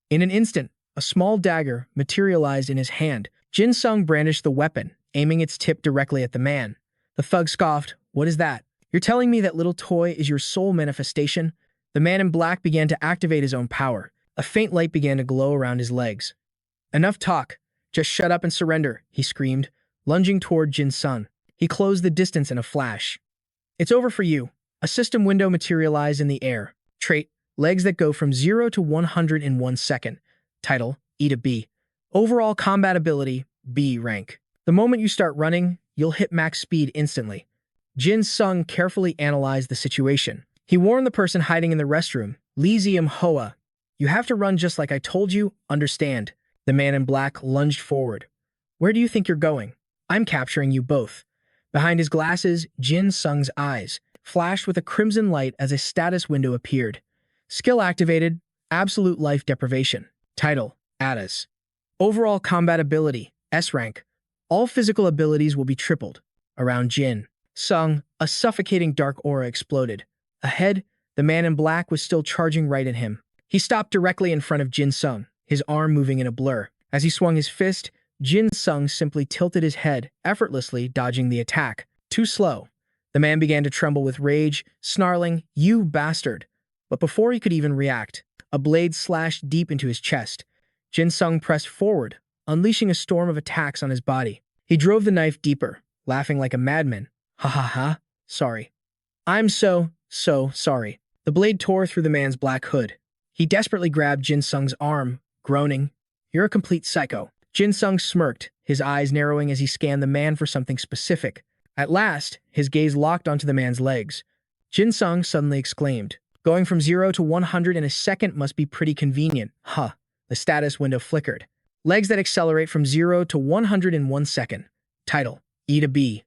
In an instant, a small dagger materialized in his hand. Jin Sung brandished the weapon, aiming its tip directly at the man. The thug scoffed. What is that? You're telling me that little toy is your soul manifestation? The man in black began to activate his own power. A faint light began to glow around his legs. Enough talk. Just shut up and surrender, he screamed, lunging toward Jin Sung. He closed the distance in a flash. It's over for you. A system window materialized in the air. Trait, legs that go from 0 to 100 in 1 second. Title, E to B. Overall combat ability, B rank. The moment you start running, you'll hit max speed instantly. Jin Sung carefully analyzed the situation. He warned the person hiding in the restroom, Lee Zium Hoa. You have to run just like I told you, understand? The man in black lunged forward. Where do you think you're going? I'm capturing you both. Behind his glasses, Jin Sung's eyes flashed with a crimson light as a status window appeared. Skill activated, absolute life deprivation. Title, ATAS. Overall combat ability, S rank. All physical abilities will be tripled. Around Jin Sung, a suffocating dark aura exploded. Ahead, the man in black was still charging right at him. He stopped directly in front of Jin Sung, his arm moving in a blur. As he swung his fist, Jin Sung simply tilted his head, effortlessly dodging the attack. Too slow. The man began to tremble with rage, snarling, You bastard! But before he could even react, a blade slashed deep into his chest. Jin Sung pressed forward, unleashing a storm of attacks on his body. He drove the knife deeper, laughing like a madman. Ha ha ha, sorry. I'm so sorry. The blade tore through the man's black hood. He desperately grabbed Jin Sung's arm, groaning, You're a complete psycho. Jin Sung smirked, his eyes narrowing as he scanned the man for something specific. At last, his gaze locked onto the man's legs. Jin Sung suddenly exclaimed, Going from 0 to 100 in a second must be pretty convenient. Huh. The status window flickered. Legs that accelerate from 0 to 100 in 1 second. Title, E to B.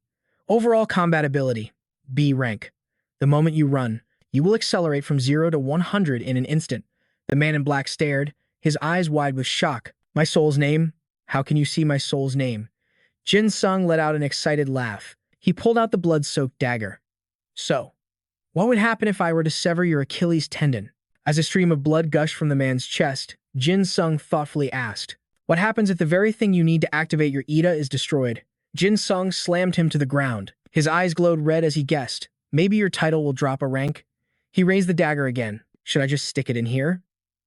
Overall combat ability, B rank. The moment you run, you will accelerate from 0 to 100 in an instant. The man in black stared, his eyes wide with shock. My soul's name? How can you see my soul's name? Jin Sung let out an excited laugh. He pulled out the blood-soaked dagger. So, what would happen if I were to sever your Achilles tendon? As a stream of blood gushed from the man's chest, Jin Sung thoughtfully asked, What happens if the very thing you need to activate your Ida is destroyed? Jin Sung slammed him to the ground. His eyes glowed red as he guessed. Maybe your title will drop a rank? He raised the dagger again. Should I just stick it in here?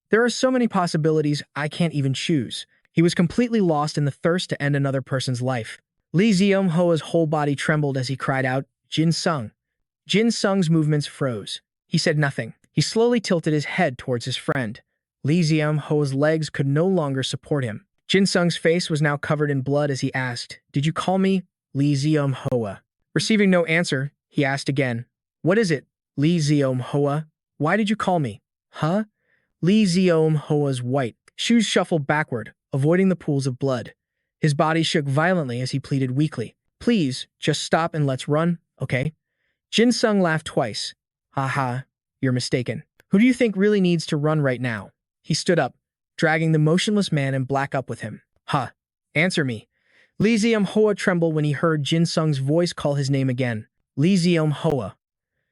There are so many possibilities, I can't even choose. He was completely lost in the thirst to end another person's life. Lee Zium Hoa's whole body trembled as he cried out, Jin Sung. Jin Sung's movements froze. He said nothing. He slowly tilted his head towards his friend. Lee Zium Hoa's legs could no longer support him. Jin Sung's face was now covered in blood as he asked, Did you call me Lee Zium Hoa? Receiving no answer, he asked again, What is it, Lee Zium Hoa? Why did you call me? Huh? Lee Zium Hoa's white shoes shuffled backward, avoiding the pools of blood. His body shook violently as he pleaded weakly, Please, just stop and let's run, okay? Jin Sung laughed twice. Ha ha, you're mistaken. Who do you think really needs to run right now? He stood up, dragging the motionless man in black up with him. Huh. Answer me. Lee Zium-hoa trembled when he heard Jin Sung's voice call his name again. Lee Zium-hoa.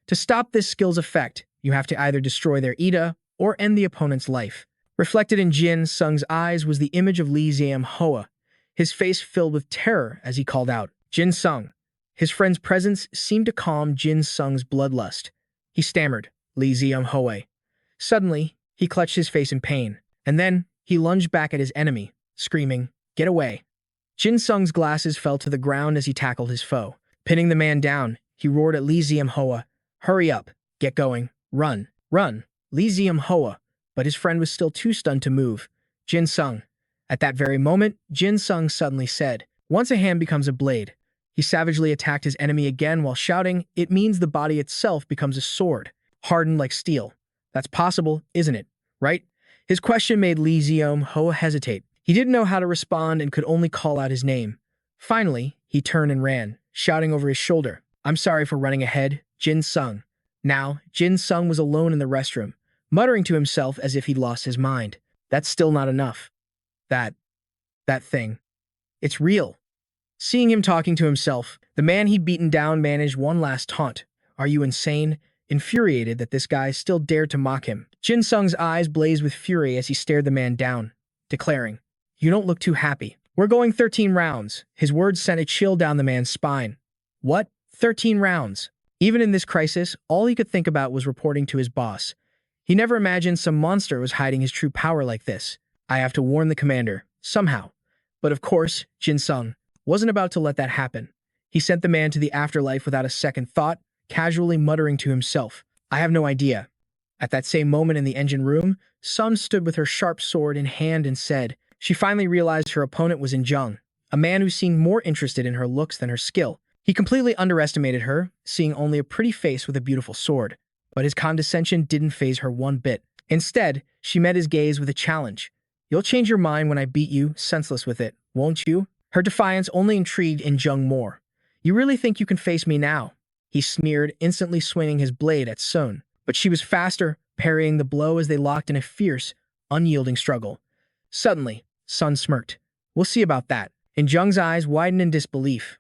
To stop this skill's effect, you have to either destroy their Ida or end the opponent's life. Reflected in Jin Sung's eyes was the image of Lee Zium-hoa, his face filled with terror as he called out, Jin Sung. His friend's presence seemed to calm Jin Sung's bloodlust. He stammered, Lee Zium-hoa. Suddenly, he clutched his face in pain, and then he lunged back at his enemy, screaming, Get away. Jin Sung's glasses fell to the ground as he tackled his foe. Pinning the man down, he roared at Lee Zium-hoa, Hurry up, get going, run, run. Lee Zium-hoa, but his friend was still too stunned to move. Jin Sung. At that very moment, Jin Sung suddenly said, Once a hand becomes a blade. He savagely attacked his enemy again while shouting, It means the body itself becomes a sword, hardened like steel. That's possible, isn't it? Right? His question made Lee Zium-hoa hesitate. He didn't know how to respond and could only call out his name. Finally, he turned and ran, shouting over his shoulder, I'm sorry for running ahead, Jin Sung. Now, Jin Sung was alone in the restroom, muttering to himself as if he'd lost his mind. That's still not enough. That thing. It's real. Seeing him talking to himself, the man he'd beaten down managed one last taunt. Are you insane? Infuriated that this guy still dared to mock him. Jin Sung's eyes blazed with fury as he stared the man down, declaring, You don't look too happy. We're going 13 rounds. His words sent a chill down the man's spine. What? 13 rounds? Even in this crisis, all he could think about was reporting to his boss. He never imagined some monster was hiding his true power like this. I have to warn the commander, somehow. But of course, Jin Sung wasn't about to let that happen. He sent the man to the afterlife without a second thought, casually muttering to himself, I have no idea. At that same moment in the engine room, Sun stood with her sharp sword in hand and said, She finally realized her opponent was Jung, a man who seemed more interested in her looks than her skill. He completely underestimated her, seeing only a pretty face with a beautiful sword. But his condescension didn't faze her one bit. Instead, she met his gaze with a challenge. You'll change your mind when I beat you, senseless with it, won't you? Her defiance only intrigued Jung more. You really think you can face me now? He sneered, instantly swinging his blade at Sun. But she was faster, parrying the blow as they locked in a fierce, unyielding struggle. Suddenly, Sun smirked. We'll see about that. Jung's eyes widened in disbelief.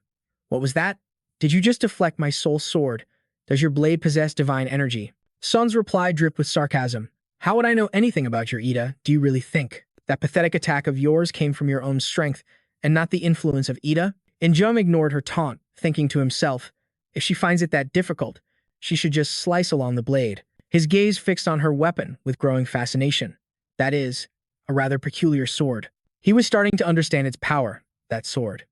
What was that? Did you just deflect my soul sword? Does your blade possess divine energy? Sun's reply dripped with sarcasm. How would I know anything about your Ida, do you really think? That pathetic attack of yours came from your own strength, and not the influence of Ida? Jung ignored her taunt, thinking to himself, if she finds it that difficult, she should just slice along the blade. His gaze fixed on her weapon with growing fascination. That is, a rather peculiar sword. He was starting to understand its power, that sword.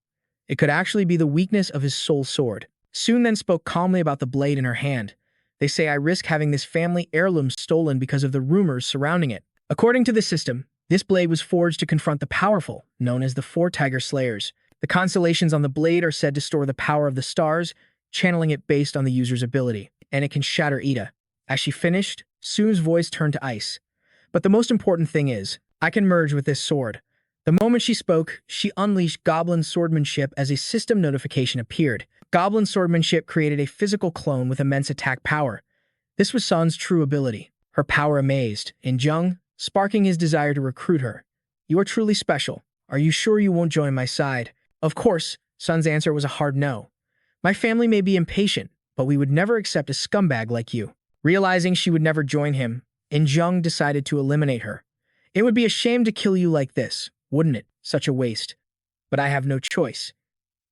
It could actually be the weakness of his soul sword. Sun then spoke calmly about the blade in her hand. They say I risk having this family heirloom stolen because of the rumors surrounding it. According to the system, this blade was forged to confront the powerful, known as the Four Tiger Slayers. The constellations on the blade are said to store the power of the stars, channeling it based on the user's ability, and it can shatter Ida. As she finished, Sun's voice turned to ice. But the most important thing is, I can merge with this sword. The moment she spoke, she unleashed Goblin Swordmanship as a system notification appeared. Goblin Swordmanship created a physical clone with immense attack power. This was Sun's true ability. Her power amazed Jung, sparking his desire to recruit her. You are truly special. Are you sure you won't join my side? Of course, Sun's answer was a hard no. My family may be impatient, but we would never accept a scumbag like you. Realizing she would never join him, Jung decided to eliminate her. It would be a shame to kill you like this, wouldn't it? Such a waste. But I have no choice.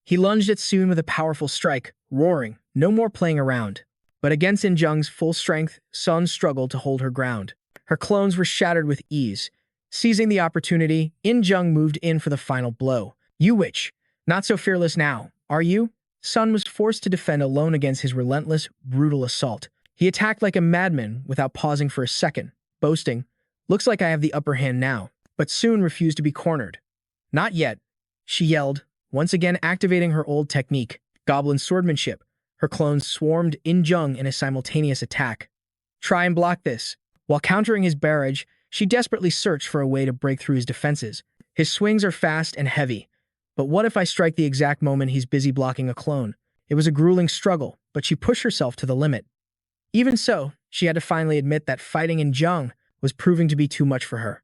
He lunged at Sun with a powerful strike, roaring, no more playing around. But against Jung's full strength, Sun struggled to hold her ground. Her clones were shattered with ease. Seizing the opportunity, Jung moved in for the final blow. You witch, not so fearless now, are you? Sun was forced to defend alone against his relentless, brutal assault. He attacked like a madman without pausing for a second, boasting, looks like I have the upper hand now. But Sun refused to be cornered. Not yet, she yelled, once again activating her old technique, Goblin Swordmanship. Her clones swarmed Jung in a simultaneous attack. Try and block this. While countering his barrage, she desperately searched for a way to break through his defenses. His swings are fast and heavy. But what if I strike the exact moment he's busy blocking a clone? It was a grueling struggle, but she pushed herself to the limit. Even so, she had to finally admit that fighting Jung was proving to be too much for her.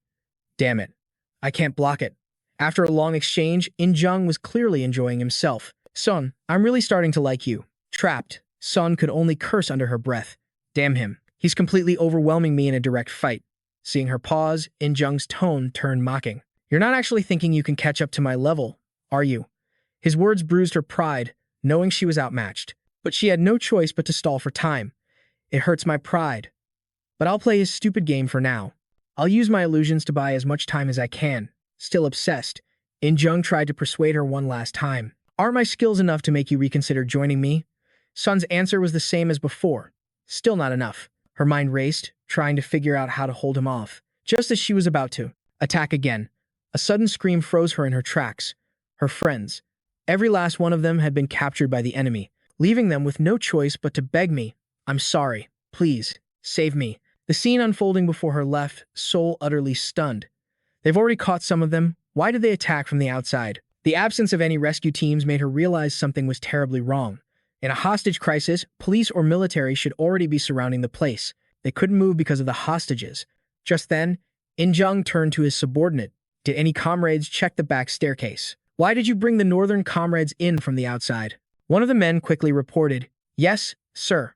Damn it. I can't block it. After a long exchange, In Jung was clearly enjoying himself. Son, I'm really starting to like you. Trapped, Son could only curse under her breath. Damn him. He's completely overwhelming me in a direct fight. Seeing her pause, In Jung's tone turned mocking. You're not actually thinking you can catch up to my level, are you? His words bruised her pride, knowing she was outmatched. But she had no choice but to stall for time. It hurts my pride. But I'll play his stupid game for now. I'll use my illusions to buy as much time as I can. Still obsessed, In Jung tried to persuade her one last time. Aren't my skills enough to make you reconsider joining me? Sun's answer was the same as before. Still not enough. Her mind raced, trying to figure out how to hold him off. Just as she was about to attack again, a sudden scream froze her in her tracks. Her friends, every last one of them, had been captured by the enemy, leaving them with no choice but to beg me, I'm sorry, please, save me. The scene unfolding before her left Soul utterly stunned. They've already caught some of them. Why did they attack from the outside? The absence of any rescue teams made her realize something was terribly wrong. In a hostage crisis, police or military should already be surrounding the place. They couldn't move because of the hostages. Just then, In Jung turned to his subordinate. Did any comrades check the back staircase? Why did you bring the northern comrades in from the outside? One of the men quickly reported, Yes, sir.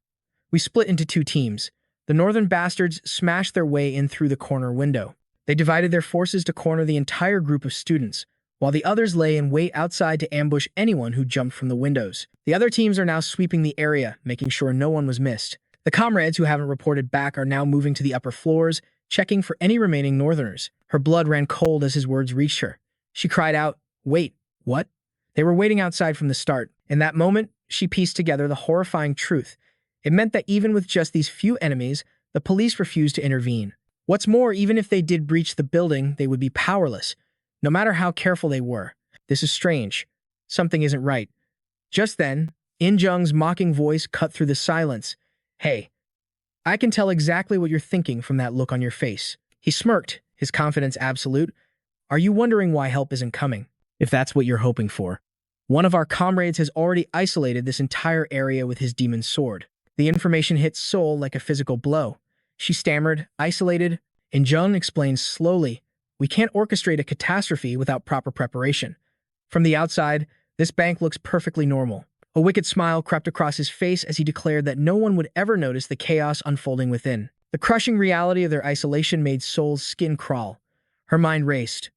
We split into two teams. The northern bastards smashed their way in through the corner window. They divided their forces to corner the entire group of students, while the others lay in wait outside to ambush anyone who jumped from the windows. The other teams are now sweeping the area, making sure no one was missed. The comrades who haven't reported back are now moving to the upper floors, checking for any remaining northerners. Her blood ran cold as his words reached her. She cried out, Wait, what? They were waiting outside from the start. In that moment, she pieced together the horrifying truth. It meant that even with just these few enemies, the police refused to intervene. What's more, even if they did breach the building, they would be powerless, no matter how careful they were. This is strange. Something isn't right. Just then, In Jung's mocking voice cut through the silence. Hey, I can tell exactly what you're thinking from that look on your face. He smirked, his confidence absolute. Are you wondering why help isn't coming? If that's what you're hoping for. One of our comrades has already isolated this entire area with his demon sword. The information hit Soul like a physical blow. She stammered, isolated. In Jung explained slowly, we can't orchestrate a catastrophe without proper preparation. From the outside, this bank looks perfectly normal. A wicked smile crept across his face as he declared that no one would ever notice the chaos unfolding within. The crushing reality of their isolation made Soul's skin crawl. Her mind raced.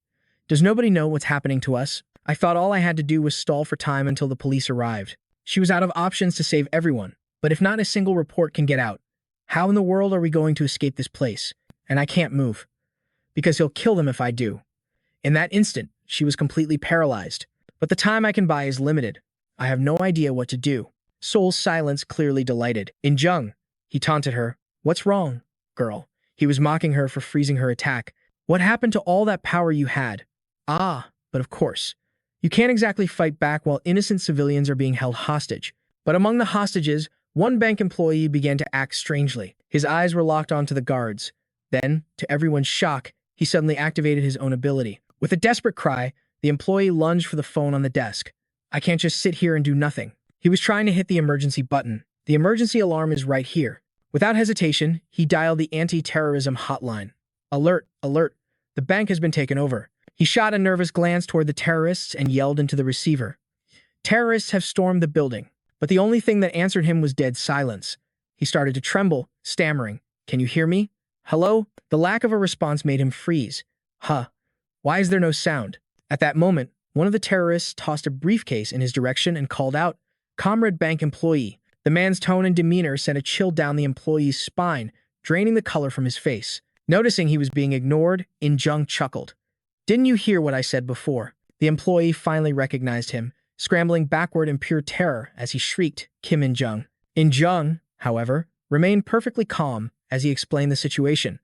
Does nobody know what's happening to us? I thought all I had to do was stall for time until the police arrived. She was out of options to save everyone. But if not a single report can get out, how in the world are we going to escape this place? And I can't move. Because he'll kill them if I do. In that instant, she was completely paralyzed. But the time I can buy is limited. I have no idea what to do. Soul's silence clearly delighted. In Jung, he taunted her. What's wrong, girl? He was mocking her for freezing her attack. What happened to all that power you had? Ah, but of course. You can't exactly fight back while innocent civilians are being held hostage. But among the hostages, one bank employee began to act strangely. His eyes were locked onto the guards. Then, to everyone's shock, he suddenly activated his own ability. With a desperate cry, the employee lunged for the phone on the desk. I can't just sit here and do nothing. He was trying to hit the emergency button. The emergency alarm is right here. Without hesitation, he dialed the anti-terrorism hotline. Alert, alert. The bank has been taken over. He shot a nervous glance toward the terrorists and yelled into the receiver. Terrorists have stormed the building. But the only thing that answered him was dead silence. He started to tremble, stammering, Can you hear me? Hello? The lack of a response made him freeze. Huh. Why is there no sound? At that moment, one of the terrorists tossed a briefcase in his direction and called out, Comrade bank employee. The man's tone and demeanor sent a chill down the employee's spine, draining the color from his face. Noticing he was being ignored, In Jung chuckled. Didn't you hear what I said before? The employee finally recognized him, scrambling backward in pure terror as he shrieked, Kim In Jung. In Jung, however, remained perfectly calm as he explained the situation.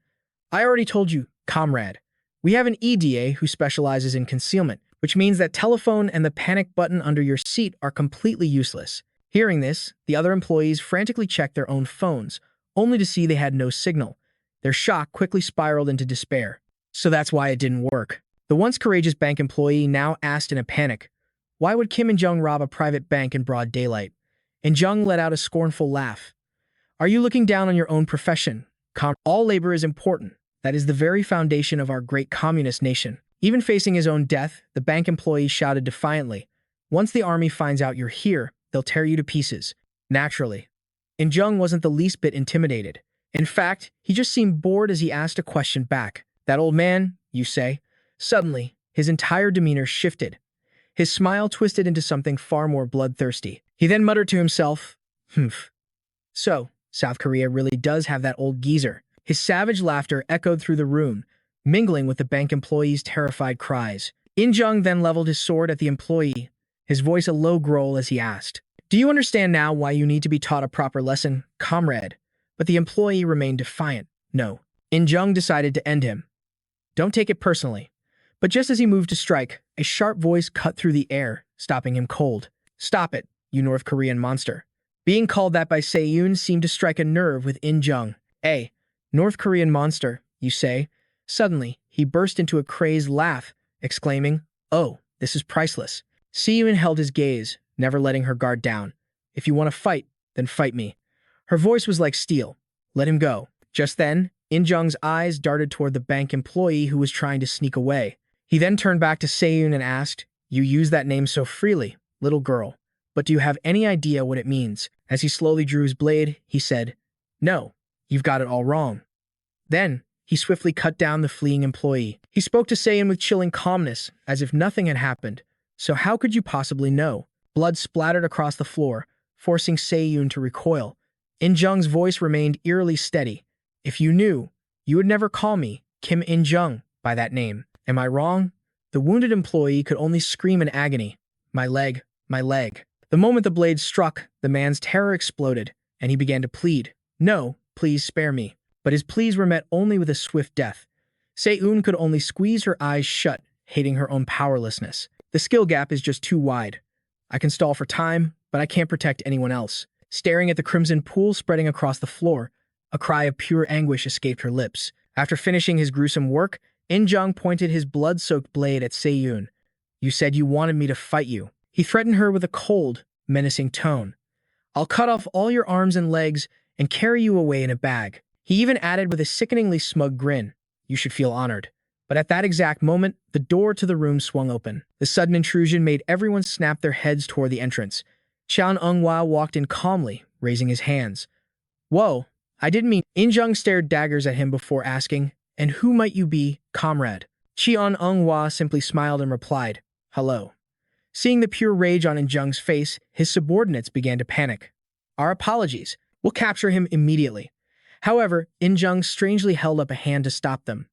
I already told you, comrade. We have an EDA who specializes in concealment, which means that telephone and the panic button under your seat are completely useless. Hearing this, the other employees frantically checked their own phones, only to see they had no signal. Their shock quickly spiraled into despair. So that's why it didn't work. The once courageous bank employee now asked in a panic, why would Kim In Jung rob a private bank in broad daylight? In Jung let out a scornful laugh. Are you looking down on your own profession? All labor is important. That is the very foundation of our great communist nation. Even facing his own death, the bank employee shouted defiantly, "Once the army finds out you're here, they'll tear you to pieces." Naturally, In Jung wasn't the least bit intimidated. In fact, he just seemed bored as he asked a question back. "That old man, you say?" Suddenly, his entire demeanor shifted. His smile twisted into something far more bloodthirsty. He then muttered to himself, "Humph. So, South Korea really does have that old geezer." His savage laughter echoed through the room, mingling with the bank employee's terrified cries. In Jung then leveled his sword at the employee, his voice a low growl as he asked, "Do you understand now why you need to be taught a proper lesson, comrade?" But the employee remained defiant. "No." In Jung decided to end him. "Don't take it personally." But just as he moved to strike, a sharp voice cut through the air, stopping him cold. "Stop it, you North Korean monster." Being called that by Se-yoon seemed to strike a nerve with In Jung. North Korean monster, you say?" Suddenly, he burst into a crazed laugh, exclaiming, "Oh, this is priceless." Se-yoon held his gaze, never letting her guard down. "If you want to fight, then fight me." Her voice was like steel. "Let him go." Just then, In Jung's eyes darted toward the bank employee who was trying to sneak away. He then turned back to Se-yoon and asked, "You use that name so freely, little girl, but do you have any idea what it means?" As he slowly drew his blade, he said, "No, you've got it all wrong." Then, he swiftly cut down the fleeing employee. He spoke to Se-yoon with chilling calmness, as if nothing had happened. "So how could you possibly know?" Blood splattered across the floor, forcing Se-yoon to recoil. In Jung's voice remained eerily steady. "If you knew, you would never call me, Kim In Jung, by that name. Am I wrong?" The wounded employee could only scream in agony, "My leg, my leg." The moment the blade struck, the man's terror exploded, and he began to plead, "No, please spare me." But his pleas were met only with a swift death. Se-yoon could only squeeze her eyes shut, hating her own powerlessness. The skill gap is just too wide. I can stall for time, but I can't protect anyone else. Staring at the crimson pool spreading across the floor, a cry of pure anguish escaped her lips. After finishing his gruesome work, In Jung pointed his blood-soaked blade at Se-yoon. "You said you wanted me to fight you." He threatened her with a cold, menacing tone. "I'll cut off all your arms and legs and carry you away in a bag." He even added with a sickeningly smug grin, "You should feel honored." But at that exact moment, the door to the room swung open. The sudden intrusion made everyone snap their heads toward the entrance. Cheon Eunghwa walked in calmly, raising his hands. "Whoa, I didn't mean—" In Jung stared daggers at him before asking, "And who might you be, comrade?" Cheon Eunghwa simply smiled and replied, "Hello." Seeing the pure rage on In Jung's face, his subordinates began to panic. "Our apologies. We'll capture him immediately." However, In Jung strangely held up a hand to stop them.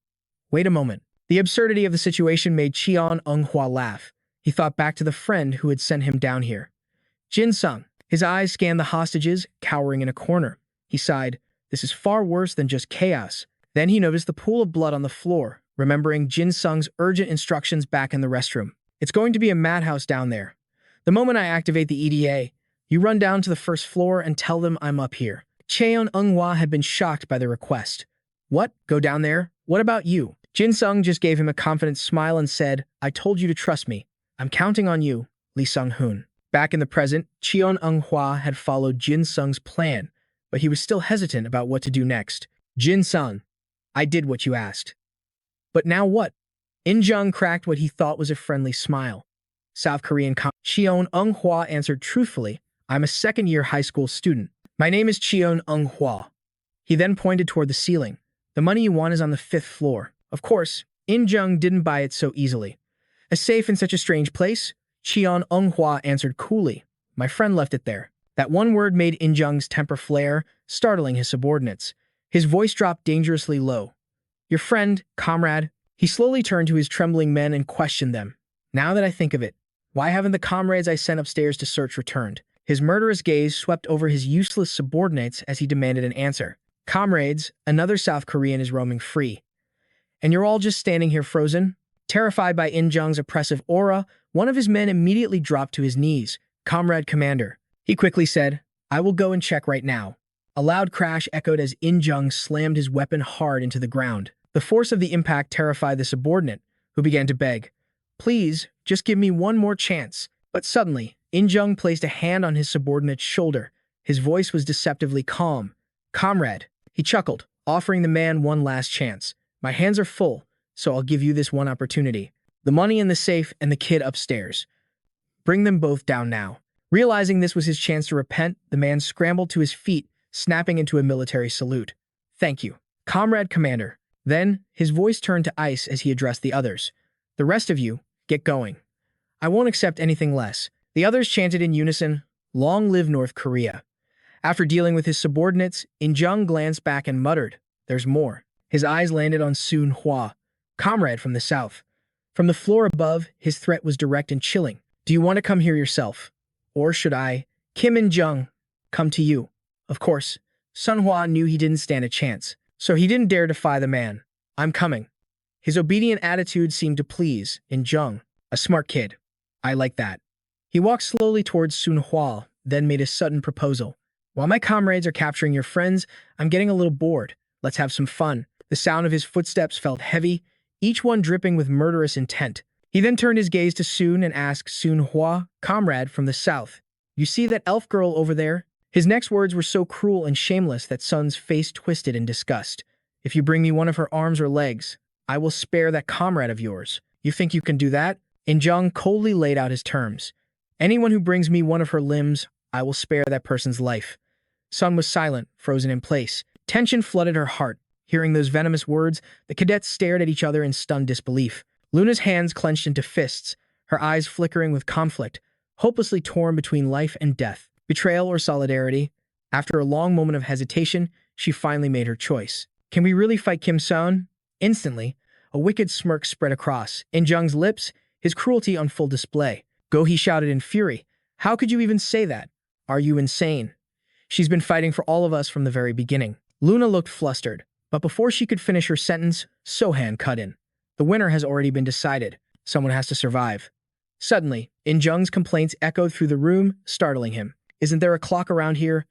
"Wait a moment." The absurdity of the situation made Cheon Eunghwa laugh. He thought back to the friend who had sent him down here. Jin Sung. His eyes scanned the hostages, cowering in a corner. He sighed, "This is far worse than just chaos." Then he noticed the pool of blood on the floor, remembering Jin Sung's urgent instructions back in the restroom. "It's going to be a madhouse down there. The moment I activate the EDA, you run down to the first floor and tell them I'm up here." Cheon Eunghwa had been shocked by the request. "What? Go down there? What about you?" Jin Sung just gave him a confident smile and said, "I told you to trust me. I'm counting on you, Lee Sung-hoon." Back in the present, Cheon Eunghwa had followed Jin Sung's plan, but he was still hesitant about what to do next. "Jin Sung, I did what you asked. But now what?" In Jung cracked what he thought was a friendly smile. South Korean Cheon Eunghwa answered truthfully, "I'm a second-year high school student. My name is Cheon Eunghwa." He then pointed toward the ceiling. "The money you want is on the 5th floor." Of course, In Jung didn't buy it so easily. "A safe in such a strange place?" Cheon Eunghwa answered coolly, "My friend left it there." That one word made In Jung's temper flare, startling his subordinates. His voice dropped dangerously low. "Your friend, comrade?" He slowly turned to his trembling men and questioned them. "Now that I think of it, why haven't the comrades I sent upstairs to search returned?" His murderous gaze swept over his useless subordinates as he demanded an answer. "Comrades, another South Korean is roaming free. And you're all just standing here frozen?" Terrified by In Jung's oppressive aura, one of his men immediately dropped to his knees. "Comrade Commander," he quickly said, "I will go and check right now." A loud crash echoed as In Jung slammed his weapon hard into the ground. The force of the impact terrified the subordinate, who began to beg, "Please, just give me one more chance." But suddenly, In Jung placed a hand on his subordinate's shoulder. His voice was deceptively calm. "Comrade," he chuckled, offering the man one last chance. "My hands are full, so I'll give you this one opportunity. The money in the safe and the kid upstairs. Bring them both down now. Realizing this was his chance to repent, the man scrambled to his feet, snapping into a military salute. Thank you, Comrade Commander. Then, his voice turned to ice as he addressed the others. The rest of you, get going. I won't accept anything less. The others chanted in unison, Long live North Korea. After dealing with his subordinates, In Jung glanced back and muttered, There's more. His eyes landed on Sun Hua, comrade from the south. From the floor above, his threat was direct and chilling. Do you want to come here yourself? Or should I, Kim and Jung, come to you? Of course, Sun Hua knew he didn't stand a chance, so he didn't dare defy the man. I'm coming. His obedient attitude seemed to please In Jung, a smart kid. I like that. He walked slowly towards Sun Hua, then made a sudden proposal. While my comrades are capturing your friends, I'm getting a little bored. Let's have some fun. The sound of his footsteps felt heavy, each one dripping with murderous intent. He then turned his gaze to Sun and asked Sun Hua, comrade from the south, You see that elf girl over there? His next words were so cruel and shameless that Sun's face twisted in disgust. If you bring me one of her arms or legs, I will spare that comrade of yours. You think you can do that? In Jung coldly laid out his terms. Anyone who brings me one of her limbs, I will spare that person's life. Sun was silent, frozen in place. Tension flooded her heart. Hearing those venomous words, the cadets stared at each other in stunned disbelief. Luna's hands clenched into fists, her eyes flickering with conflict, hopelessly torn between life and death, betrayal or solidarity. After a long moment of hesitation, she finally made her choice. Can we really fight Kim Sun? Instantly, a wicked smirk spread across In Jung's lips, his cruelty on full display. Go, he shouted in fury. How could you even say that? Are you insane? She's been fighting for all of us from the very beginning. Luna looked flustered, but before she could finish her sentence, Sohan cut in. The winner has already been decided. Someone has to survive. Suddenly, In Jung's complaints echoed through the room, startling him. Isn't there a clock around here?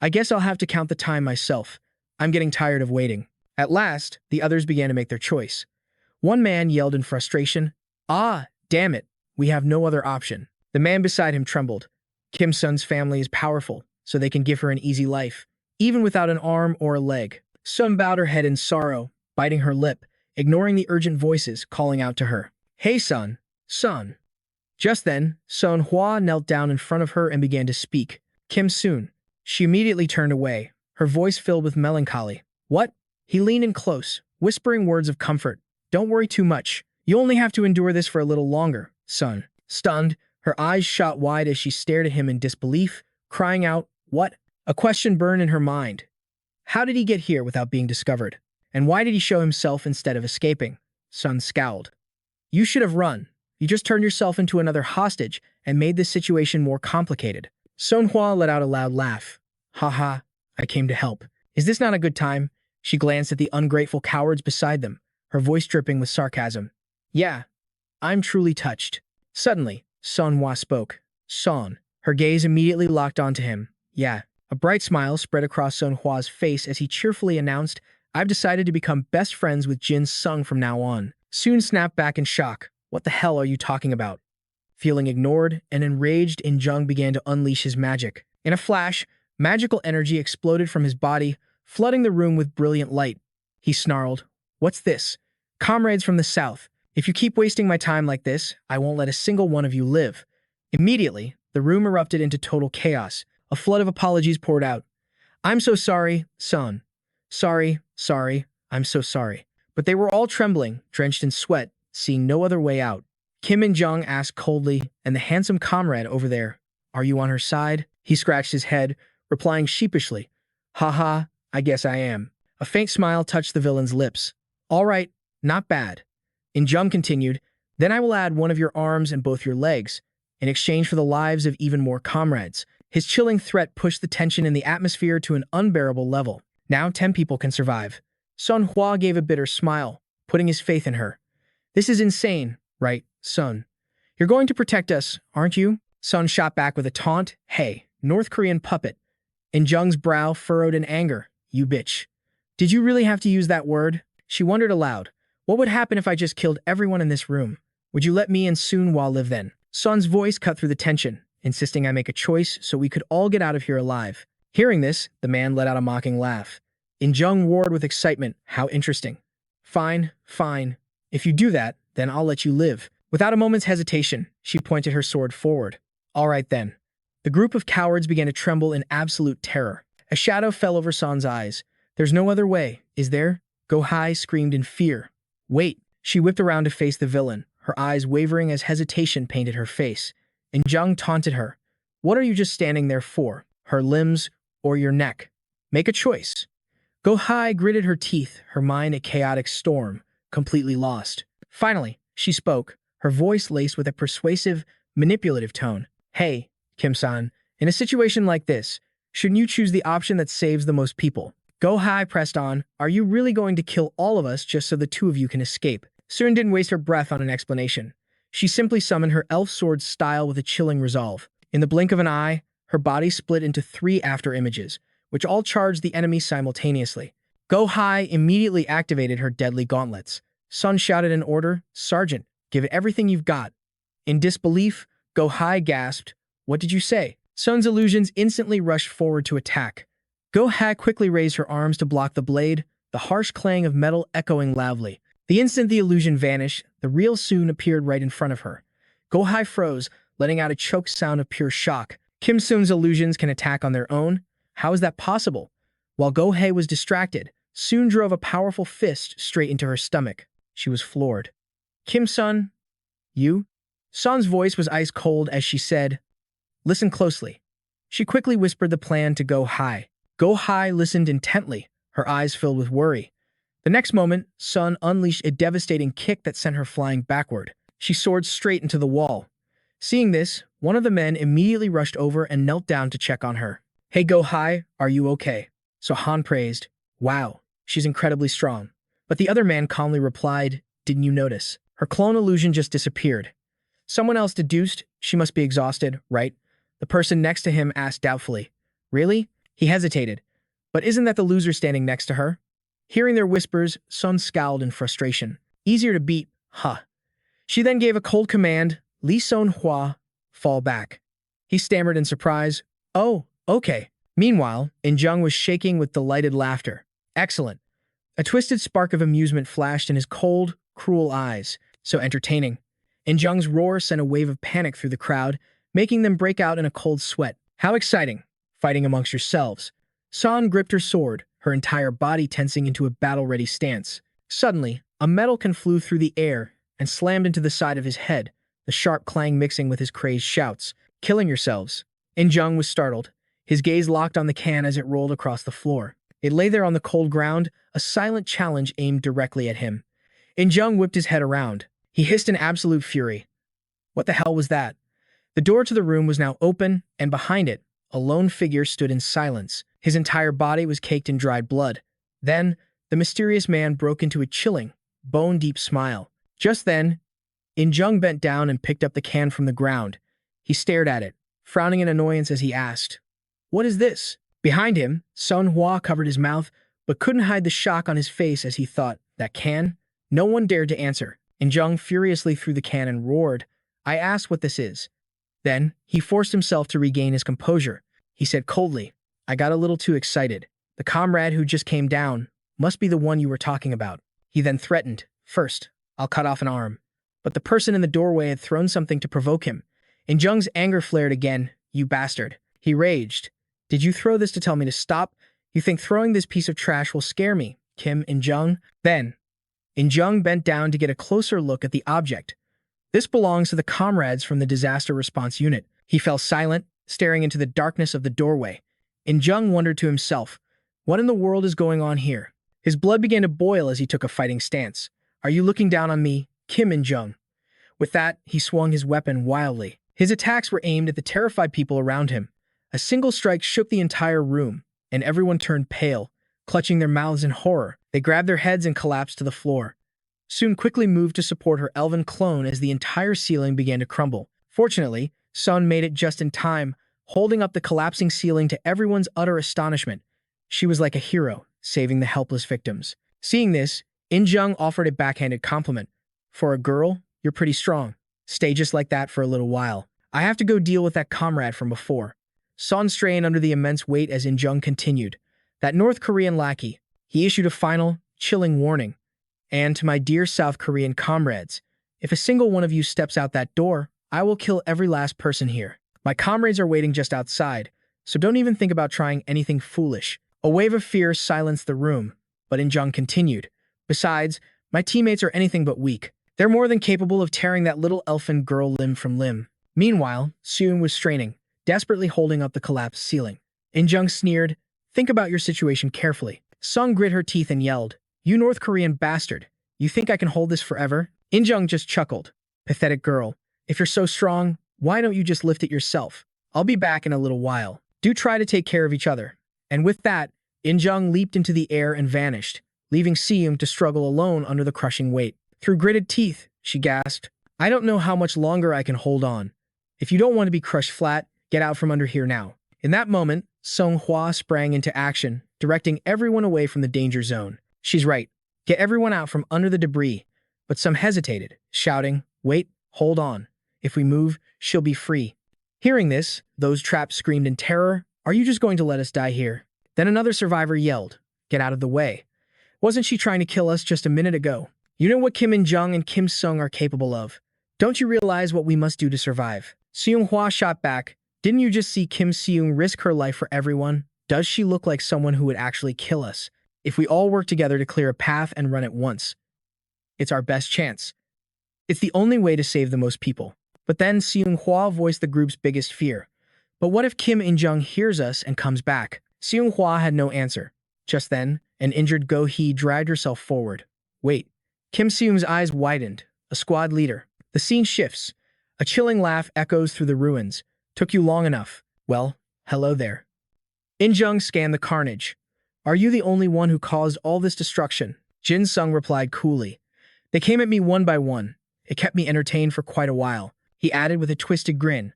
I guess I'll have to count the time myself. I'm getting tired of waiting. At last, the others began to make their choice. One man yelled in frustration, Ah, damn it, we have no other option. The man beside him trembled. Kim Sun's family is powerful, so they can give her an easy life, even without an arm or a leg. Sun bowed her head in sorrow, biting her lip, ignoring the urgent voices calling out to her. Hey, Sun, Sun. Just then, Sun Hua knelt down in front of her and began to speak. Kim Sun. She immediately turned away, her voice filled with melancholy. What? He leaned in close, whispering words of comfort. Don't worry too much. You only have to endure this for a little longer, Sun. Stunned, her eyes shot wide as she stared at him in disbelief, crying out, What? A question burned in her mind. How did he get here without being discovered? And why did he show himself instead of escaping? Sun scowled. You should have run. You just turned yourself into another hostage and made this situation more complicated. Sun Hua let out a loud laugh. Ha, I came to help. Is this not a good time? She glanced at the ungrateful cowards beside them, her voice dripping with sarcasm. Yeah, I'm truly touched. Suddenly, Sun Hua spoke. Son. Her gaze immediately locked onto him. Yeah. A bright smile spread across Sun Hua's face as he cheerfully announced, I've decided to become best friends with Jin Sung from now on. Soon snapped back in shock. What the hell are you talking about? Feeling ignored and enraged, In Jung began to unleash his magic. In a flash, magical energy exploded from his body, flooding the room with brilliant light. He snarled, What's this? Comrades from the south, if you keep wasting my time like this, I won't let a single one of you live. Immediately, the room erupted into total chaos. A flood of apologies poured out. I'm so sorry, Sun. Sorry, I'm so sorry. But they were all trembling, drenched in sweat, seeing no other way out. Kim and Jung asked coldly, and the handsome comrade over there, Are you on her side? He scratched his head, replying sheepishly, Ha, I guess I am. A faint smile touched the villain's lips. All right, not bad. In Jung continued, Then I will add one of your arms and both your legs, in exchange for the lives of even more comrades. His chilling threat pushed the tension in the atmosphere to an unbearable level. Now 10 people can survive. Sun Hua gave a bitter smile, putting his faith in her. This is insane, right, Sun? You're going to protect us, aren't you? Sun shot back with a taunt. Hey, North Korean puppet. In Jung's brow furrowed in anger. You bitch. Did you really have to use that word? She wondered aloud. What would happen if I just killed everyone in this room? Would you let me and Sun Hua live then? Sun's voice cut through the tension, insisting I make a choice so we could all get out of here alive. Hearing this, the man let out a mocking laugh. In Jung roared with excitement. How interesting. Fine. If you do that, then then I'll let you live." Without a moment's hesitation, she pointed her sword forward. "All right then." The group of cowards began to tremble in absolute terror. A shadow fell over Son's eyes. "There's no other way, is there?" Go-Hai screamed in fear. "Wait." She whipped around to face the villain, her eyes wavering as hesitation painted her face. And Jung taunted her. "What are you just standing there for? Her limbs or your neck? Make a choice." Go-Hai gritted her teeth, her mind a chaotic storm, completely lost. Finally, she spoke, her voice laced with a persuasive, manipulative tone. "Hey, Kim-san, in a situation like this, shouldn't you choose the option that saves the most people?" Go-Hai pressed on. "Are you really going to kill all of us just so the two of you can escape?" Sun didn't waste her breath on an explanation. She simply summoned her elf sword style with a chilling resolve. In the blink of an eye, her body split into 3 after-images, which all charged the enemy simultaneously. Go-Hai immediately activated her deadly gauntlets. Sun shouted an order, "Sergeant, give it everything you've got." In disbelief, Go-Hai gasped, "What did you say?" Sun's illusions instantly rushed forward to attack. Go-Hai quickly raised her arms to block the blade, the harsh clang of metal echoing loudly. The instant the illusion vanished, the real Sun appeared right in front of her. Go-Hai froze, letting out a choked sound of pure shock. Kim Sun's illusions can attack on their own? How is that possible? While Go-Hai was distracted, Sun drove a powerful fist straight into her stomach. She was floored. "Kim-sun, you?" Sun's voice was ice cold as she said, "Listen closely." She quickly whispered the plan to Go-Hai. Go-Hai listened intently, her eyes filled with worry. The next moment, Sun unleashed a devastating kick that sent her flying backward. She soared straight into the wall. Seeing this, one of the men immediately rushed over and knelt down to check on her. "Hey Go-Hai, are you okay?" So Han praised, "Wow, she's incredibly strong." But the other man calmly replied, "Didn't you notice? Her clone illusion just disappeared." Someone else deduced, "She must be exhausted, right?" The person next to him asked doubtfully, "Really?" He hesitated. "But isn't that the loser standing next to her?" Hearing their whispers, Sun scowled in frustration. "Easier to beat, huh?" She then gave a cold command, "Li Son Hua, fall back." He stammered in surprise, "Oh, okay." Meanwhile, In-jung was shaking with delighted laughter. "Excellent." A twisted spark of amusement flashed in his cold, cruel eyes. "So entertaining." In-jung's roar sent a wave of panic through the crowd, making them break out in a cold sweat. "How exciting, fighting amongst yourselves." San gripped her sword, her entire body tensing into a battle-ready stance. Suddenly, a metal can flew through the air and slammed into the side of his head, the sharp clang mixing with his crazed shouts. "Killing yourselves." In-jung was startled. His gaze locked on the can as it rolled across the floor. It lay there on the cold ground, a silent challenge aimed directly at him. In-jung whipped his head around. He hissed in absolute fury. What the hell was that? The door to the room was now open, and behind it, a lone figure stood in silence. His entire body was caked in dried blood. Then, the mysterious man broke into a chilling, bone-deep smile. Just then, In-jung bent down and picked up the can from the ground. He stared at it, frowning in annoyance as he asked, "What is this?" Behind him, Sun Hua covered his mouth, but couldn't hide the shock on his face as he thought, "That can?" No one dared to answer. In-jung furiously threw the can and roared, "I asked what this is." Then, he forced himself to regain his composure. He said coldly, "I got a little too excited. The comrade who just came down must be the one you were talking about." He then threatened, "First, I'll cut off an arm." But the person in the doorway had thrown something to provoke him. In-jung's anger flared again. "You bastard." He raged. "Did you throw this to tell me to stop? You think throwing this piece of trash will scare me, Kim In-jung?" Then, In-jung bent down to get a closer look at the object. "This belongs to the comrades from the disaster response unit." He fell silent, staring into the darkness of the doorway. In-jung wondered to himself, what in the world is going on here? His blood began to boil as he took a fighting stance. "Are you looking down on me, Kim In-jung?" With that, he swung his weapon wildly. His attacks were aimed at the terrified people around him. A single strike shook the entire room, and everyone turned pale, clutching their mouths in horror. They grabbed their heads and collapsed to the floor. Sun quickly moved to support her elven clone as the entire ceiling began to crumble. Fortunately, Sun made it just in time, holding up the collapsing ceiling to everyone's utter astonishment. She was like a hero, saving the helpless victims. Seeing this, In-jung offered a backhanded compliment. "For a girl, you're pretty strong. Stay just like that for a little while. I have to go deal with that comrade from before." Sun strained under the immense weight as In-jung continued. "That North Korean lackey, he issued a final, chilling warning. And to my dear South Korean comrades, If a single one of you steps out that door, I will kill every last person here. My comrades are waiting just outside, so don't even think about trying anything foolish. A wave of fear silenced the room, but In-jung continued. Besides, my teammates are anything but weak. They're more than capable of tearing that little elfin girl limb from limb. Meanwhile, Seung was straining, desperately holding up the collapsed ceiling. In-jung sneered, "Think about your situation carefully." Sung grit her teeth and yelled, "You North Korean bastard. You think I can hold this forever?" In-jung just chuckled. "Pathetic girl. If you're so strong, why don't you just lift it yourself? I'll be back in a little while. Do try to take care of each other." And with that, In-jung leaped into the air and vanished, leaving Seung to struggle alone under the crushing weight. Through gritted teeth, she gasped, "I don't know how much longer I can hold on. If you don't want to be crushed flat, get out from under here now." In that moment, Sung Hwa sprang into action, directing everyone away from the danger zone. "She's right. Get everyone out from under the debris." But some hesitated, shouting, "Wait, hold on. If we move, she'll be free." Hearing this, those trapped screamed in terror, "Are you just going to let us die here?" Then another survivor yelled, "Get out of the way. Wasn't she trying to kill us just a minute ago? You know what Kim In-jung and Kim Sung are capable of. Don't you realize what we must do to survive?" Seung Hwa shot back, "Didn't you just see Kim Seung risk her life for everyone? Does she look like someone who would actually kill us? If we all work together to clear a path and run at once, it's our best chance. It's the only way to save the most people." But then Seung Hwa voiced the group's biggest fear. "But what if Kim In-jung hears us and comes back?" Seung Hwa had no answer. Just then, an injured Go-hee dragged herself forward. "Wait." Kim Seung's eyes widened. "A squad leader." The scene shifts. A chilling laugh echoes through the ruins. "Took you long enough. Well, hello there." In-jung scanned the carnage. "Are you the only one who caused all this destruction?" Jin Sung replied coolly. "They came at me one by one. It kept me entertained for quite a while." He added with a twisted grin,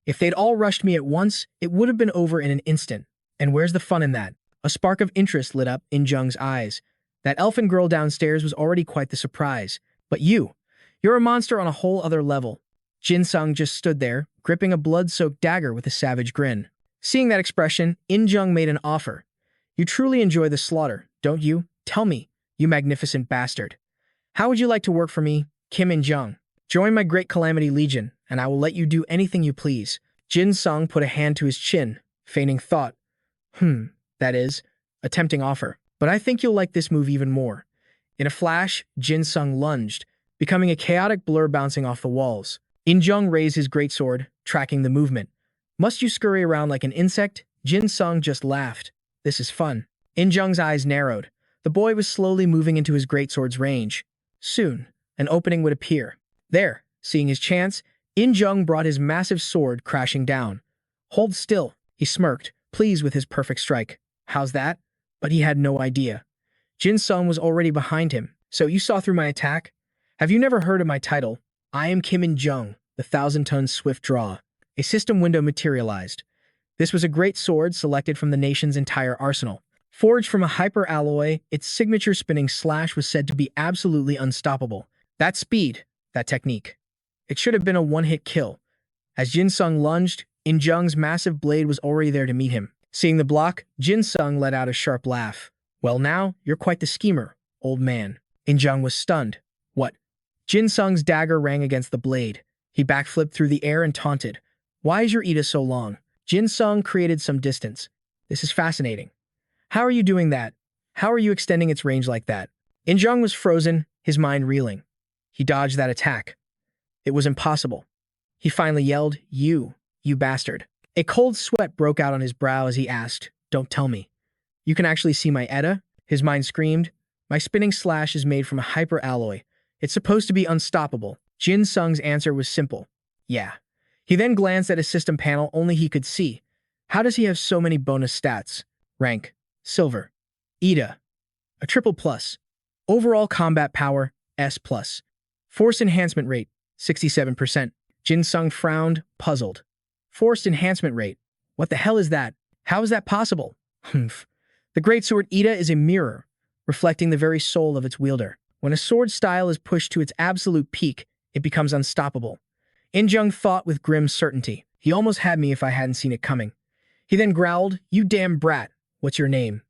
"If they'd all rushed me at once, it would have been over in an instant. And where's the fun in that?" A spark of interest lit up In-jung's eyes. That elfin girl downstairs was already quite the surprise. But you're a monster on a whole other level. Jin Sung just stood there, gripping a blood-soaked dagger with a savage grin. Seeing that expression, In-jung made an offer. "You truly enjoy the slaughter, don't you? Tell me, you magnificent bastard. How would you like to work for me, Kim In-jung? Join my great Calamity Legion, and I will let you do anything you please." Jin Sung put a hand to his chin, feigning thought. That is, a tempting offer. But I think you'll like this move even more." In a flash, Jin Sung lunged, becoming a chaotic blur bouncing off the walls. In-jung raised his greatsword, tracking the movement. "Must you scurry around like an insect?" Jin Sung just laughed. "This is fun." In-jung's eyes narrowed. The boy was slowly moving into his greatsword's range. Soon, an opening would appear. There, seeing his chance, In-jung brought his massive sword crashing down. "Hold still," he smirked, pleased with his perfect strike. "How's that?" But he had no idea. Jin Sung was already behind him. "So you saw through my attack? Have you never heard of my title? I am Kim In-jung, the 1,000-ton swift draw." A system window materialized. This was a great sword selected from the nation's entire arsenal. Forged from a hyper-alloy, its signature spinning slash was said to be absolutely unstoppable. That speed, that technique. It should have been a one-hit kill. As Jin Sung lunged, In-jung's massive blade was already there to meet him. Seeing the block, Jin Sung let out a sharp laugh. "Well now, you're quite the schemer, old man." In-jung was stunned. "What?" Jin Sung's dagger rang against the blade. He backflipped through the air and taunted. "Why is your Ida so long?" Jin Sung created some distance. "This is fascinating. How are you doing that? How are you extending its range like that?" In-jung was frozen, his mind reeling. He dodged that attack. It was impossible. He finally yelled, You bastard." A cold sweat broke out on his brow as he asked, "Don't tell me. You can actually see my Edda?" His mind screamed, "My spinning slash is made from a hyper-alloy. It's supposed to be unstoppable." Jin Sung's answer was simple. "Yeah." He then glanced at a system panel only he could see. How does he have so many bonus stats? Rank, Silver. Ida, a triple plus. Overall combat power, S+. Force enhancement rate, 67%. Jin Sung frowned, puzzled. Forced enhancement rate. What the hell is that? How is that possible? Humph. The greatsword Ida is a mirror, reflecting the very soul of its wielder. When a sword style is pushed to its absolute peak, it becomes unstoppable. In-jung thought with grim certainty. He almost had me if I hadn't seen it coming. He then growled, "You damn brat. What's your name?"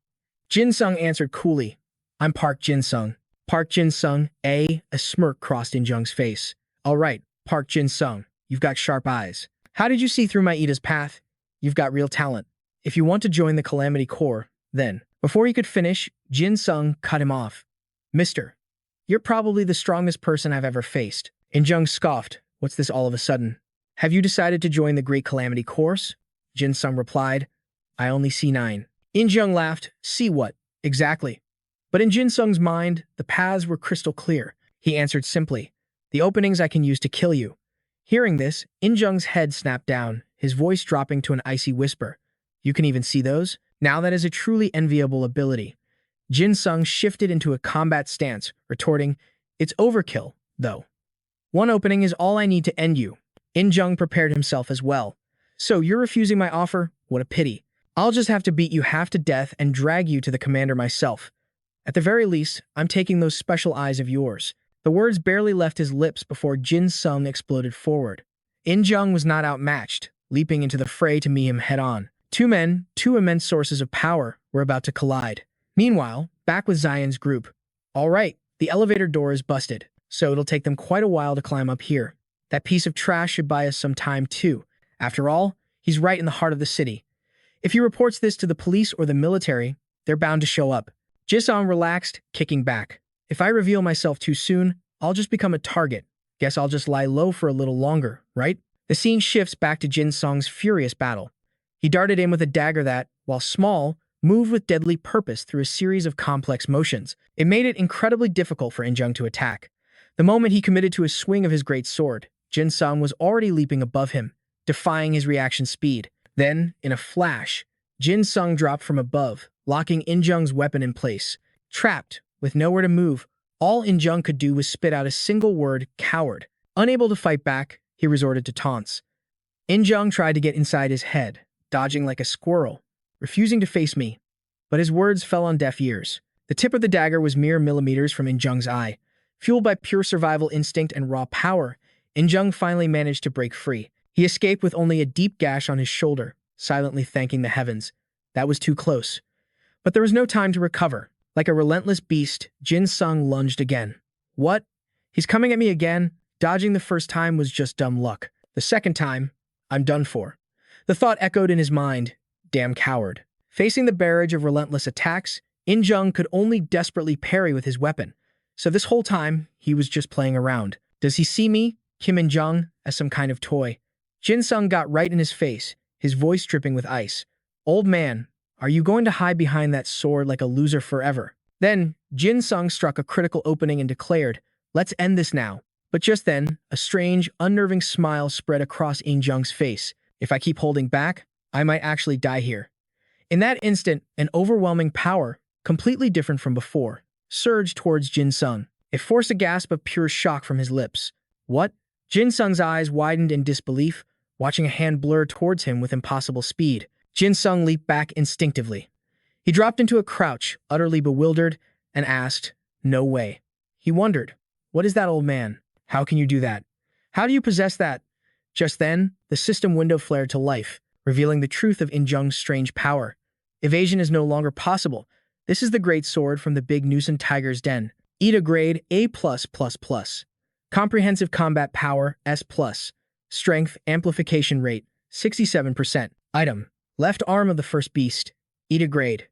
Jin Sung answered coolly, "I'm Park Jin Sung." Park Jin Sung, A smirk crossed In-jung's face. All right, Park Jin Sung, you've got sharp eyes. How did you see through my Ida's path? You've got real talent. If you want to join the Calamity Corps, then. Before he could finish, Jin Sung cut him off. Mister, you're probably the strongest person I've ever faced. In Jung scoffed. What's this all of a sudden? Have you decided to join the Great Calamity Course? Jin Sung replied. I only see 9. In Jung laughed. See what? Exactly. But in Jin Sung's mind, the paths were crystal clear. He answered simply, the openings I can use to kill you. Hearing this, In Jung's head snapped down, his voice dropping to an icy whisper. You can even see those? Now that is a truly enviable ability. Jin Sung shifted into a combat stance, retorting, it's overkill, though. One opening is all I need to end you. In Jung prepared himself as well. So you're refusing my offer? What a pity. I'll just have to beat you half to death and drag you to the commander myself. At the very least, I'm taking those special eyes of yours. The words barely left his lips before Jin Sung exploded forward. In Jung was not outmatched, leaping into the fray to meet him head-on. Two men, two immense sources of power, were about to collide. Meanwhile, back with Zion's group. All right, the elevator door is busted, so it'll take them quite a while to climb up here. That piece of trash should buy us some time too. After all, he's right in the heart of the city. If he reports this to the police or the military, they're bound to show up. Jisung relaxed, kicking back. If I reveal myself too soon, I'll just become a target. Guess I'll just lie low for a little longer, right? The scene shifts back to Jin Sung's furious battle. He darted in with a dagger that, while small, moved with deadly purpose through a series of complex motions. It made it incredibly difficult for In Jung to attack. The moment he committed to a swing of his great sword, Jin Sung was already leaping above him, defying his reaction speed. Then, in a flash, Jin Sung dropped from above, locking In Jung's weapon in place. Trapped, with nowhere to move, all In Jung could do was spit out a single word, coward. Unable to fight back, he resorted to taunts. In Jung tried to get inside his head, dodging like a squirrel, refusing to face me. But his words fell on deaf ears. The tip of the dagger was mere millimeters from In Jung's eye. Fueled by pure survival instinct and raw power, In Jung finally managed to break free. He escaped with only a deep gash on his shoulder, silently thanking the heavens. That was too close. But there was no time to recover. Like a relentless beast, Jin Sung lunged again. What? He's coming at me again? Dodging the first time was just dumb luck. The second time, I'm done for. The thought echoed in his mind. Damn coward. Facing the barrage of relentless attacks, In Jung could only desperately parry with his weapon. So this whole time, he was just playing around. Does he see me, Kim In Jung, as some kind of toy? Jin Sung got right in his face, his voice dripping with ice. Old man, are you going to hide behind that sword like a loser forever? Then, Jin Sung struck a critical opening and declared, let's end this now. But just then, a strange, unnerving smile spread across In Jung's face. If I keep holding back, I might actually die here. In that instant, an overwhelming power, completely different from before, surged towards Jin Sung. It forced a gasp of pure shock from his lips. What? Jin Sung's eyes widened in disbelief, watching a hand blur towards him with impossible speed. Jin Sung leaped back instinctively. He dropped into a crouch, utterly bewildered, and asked, no way. He wondered, what is that, old man? How can you do that? How do you possess that? Just then, the system window flared to life, revealing the truth of In Jung's strange power. Evasion is no longer possible. This is the great sword from the big Nusen Tiger's Den. Ida grade A+++. Comprehensive combat power S+. Strength amplification rate 67%. Item. Left arm of the first beast. Ida grade.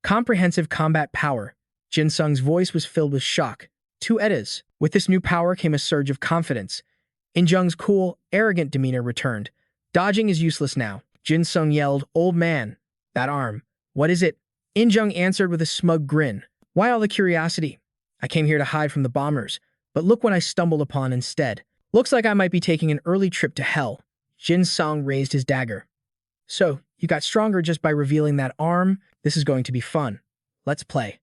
Comprehensive combat power. Jin Sung's voice was filled with shock. 2 Edas. With this new power came a surge of confidence. In Jung's cool, arrogant demeanor returned. Dodging is useless now. Jin Sung yelled, old man. That arm. What is it? In Jung answered with a smug grin. Why all the curiosity? I came here to hide from the bombers, but look what I stumbled upon instead. Looks like I might be taking an early trip to hell. Jin Sung raised his dagger. So, you got stronger just by revealing that arm? This is going to be fun. Let's play.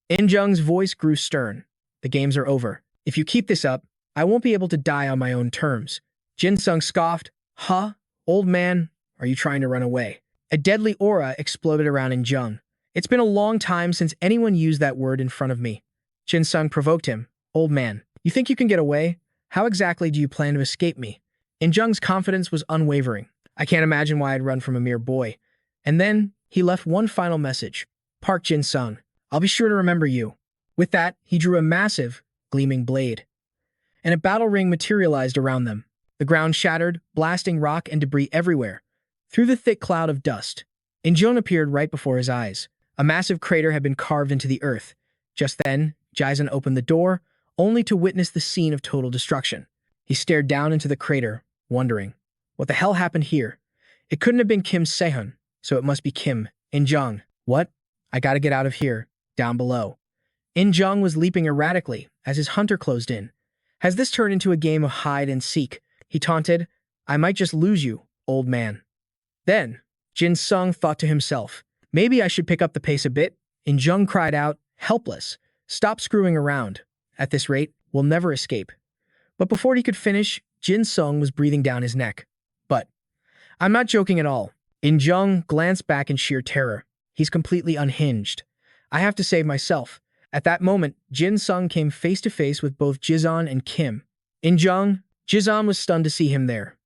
In Jung's voice grew stern. The games are over. If you keep this up, I won't be able to die on my own terms. Jin Sung scoffed. Huh? Old man, are you trying to run away? A deadly aura exploded around In Jung. It's been a long time since anyone used that word in front of me. Jin Sung provoked him. Old man, you think you can get away? How exactly do you plan to escape me? In Jung's confidence was unwavering. I can't imagine why I'd run from a mere boy. And then, he left one final message. Park Jin Sung. I'll be sure to remember you. With that, he drew a massive, gleaming blade. and a battle ring materialized around them. The ground shattered, blasting rock and debris everywhere. Through the thick cloud of dust, Injun appeared right before his eyes. A massive crater had been carved into the earth. Just then, Jason opened the door, only to witness the scene of total destruction. He stared down into the crater, wondering, what the hell happened here? It couldn't have been Kim Sehun, so it must be Kim In-jung. What? I gotta get out of here, down below. In-jung was leaping erratically as his hunter closed in. Has this turned into a game of hide and seek? He taunted. I might just lose you, old man. Then, Jin Sung thought to himself, maybe I should pick up the pace a bit. In-jung cried out, helpless. Stop screwing around. At this rate, we'll never escape. But before he could finish, Jin Sung was breathing down his neck. But, I'm not joking at all. In-jung glanced back in sheer terror. He's completely unhinged. I have to save myself. At that moment, Jin Sung came face to face with both Jizon and Kim. In-jung, Jizon was stunned to see him there.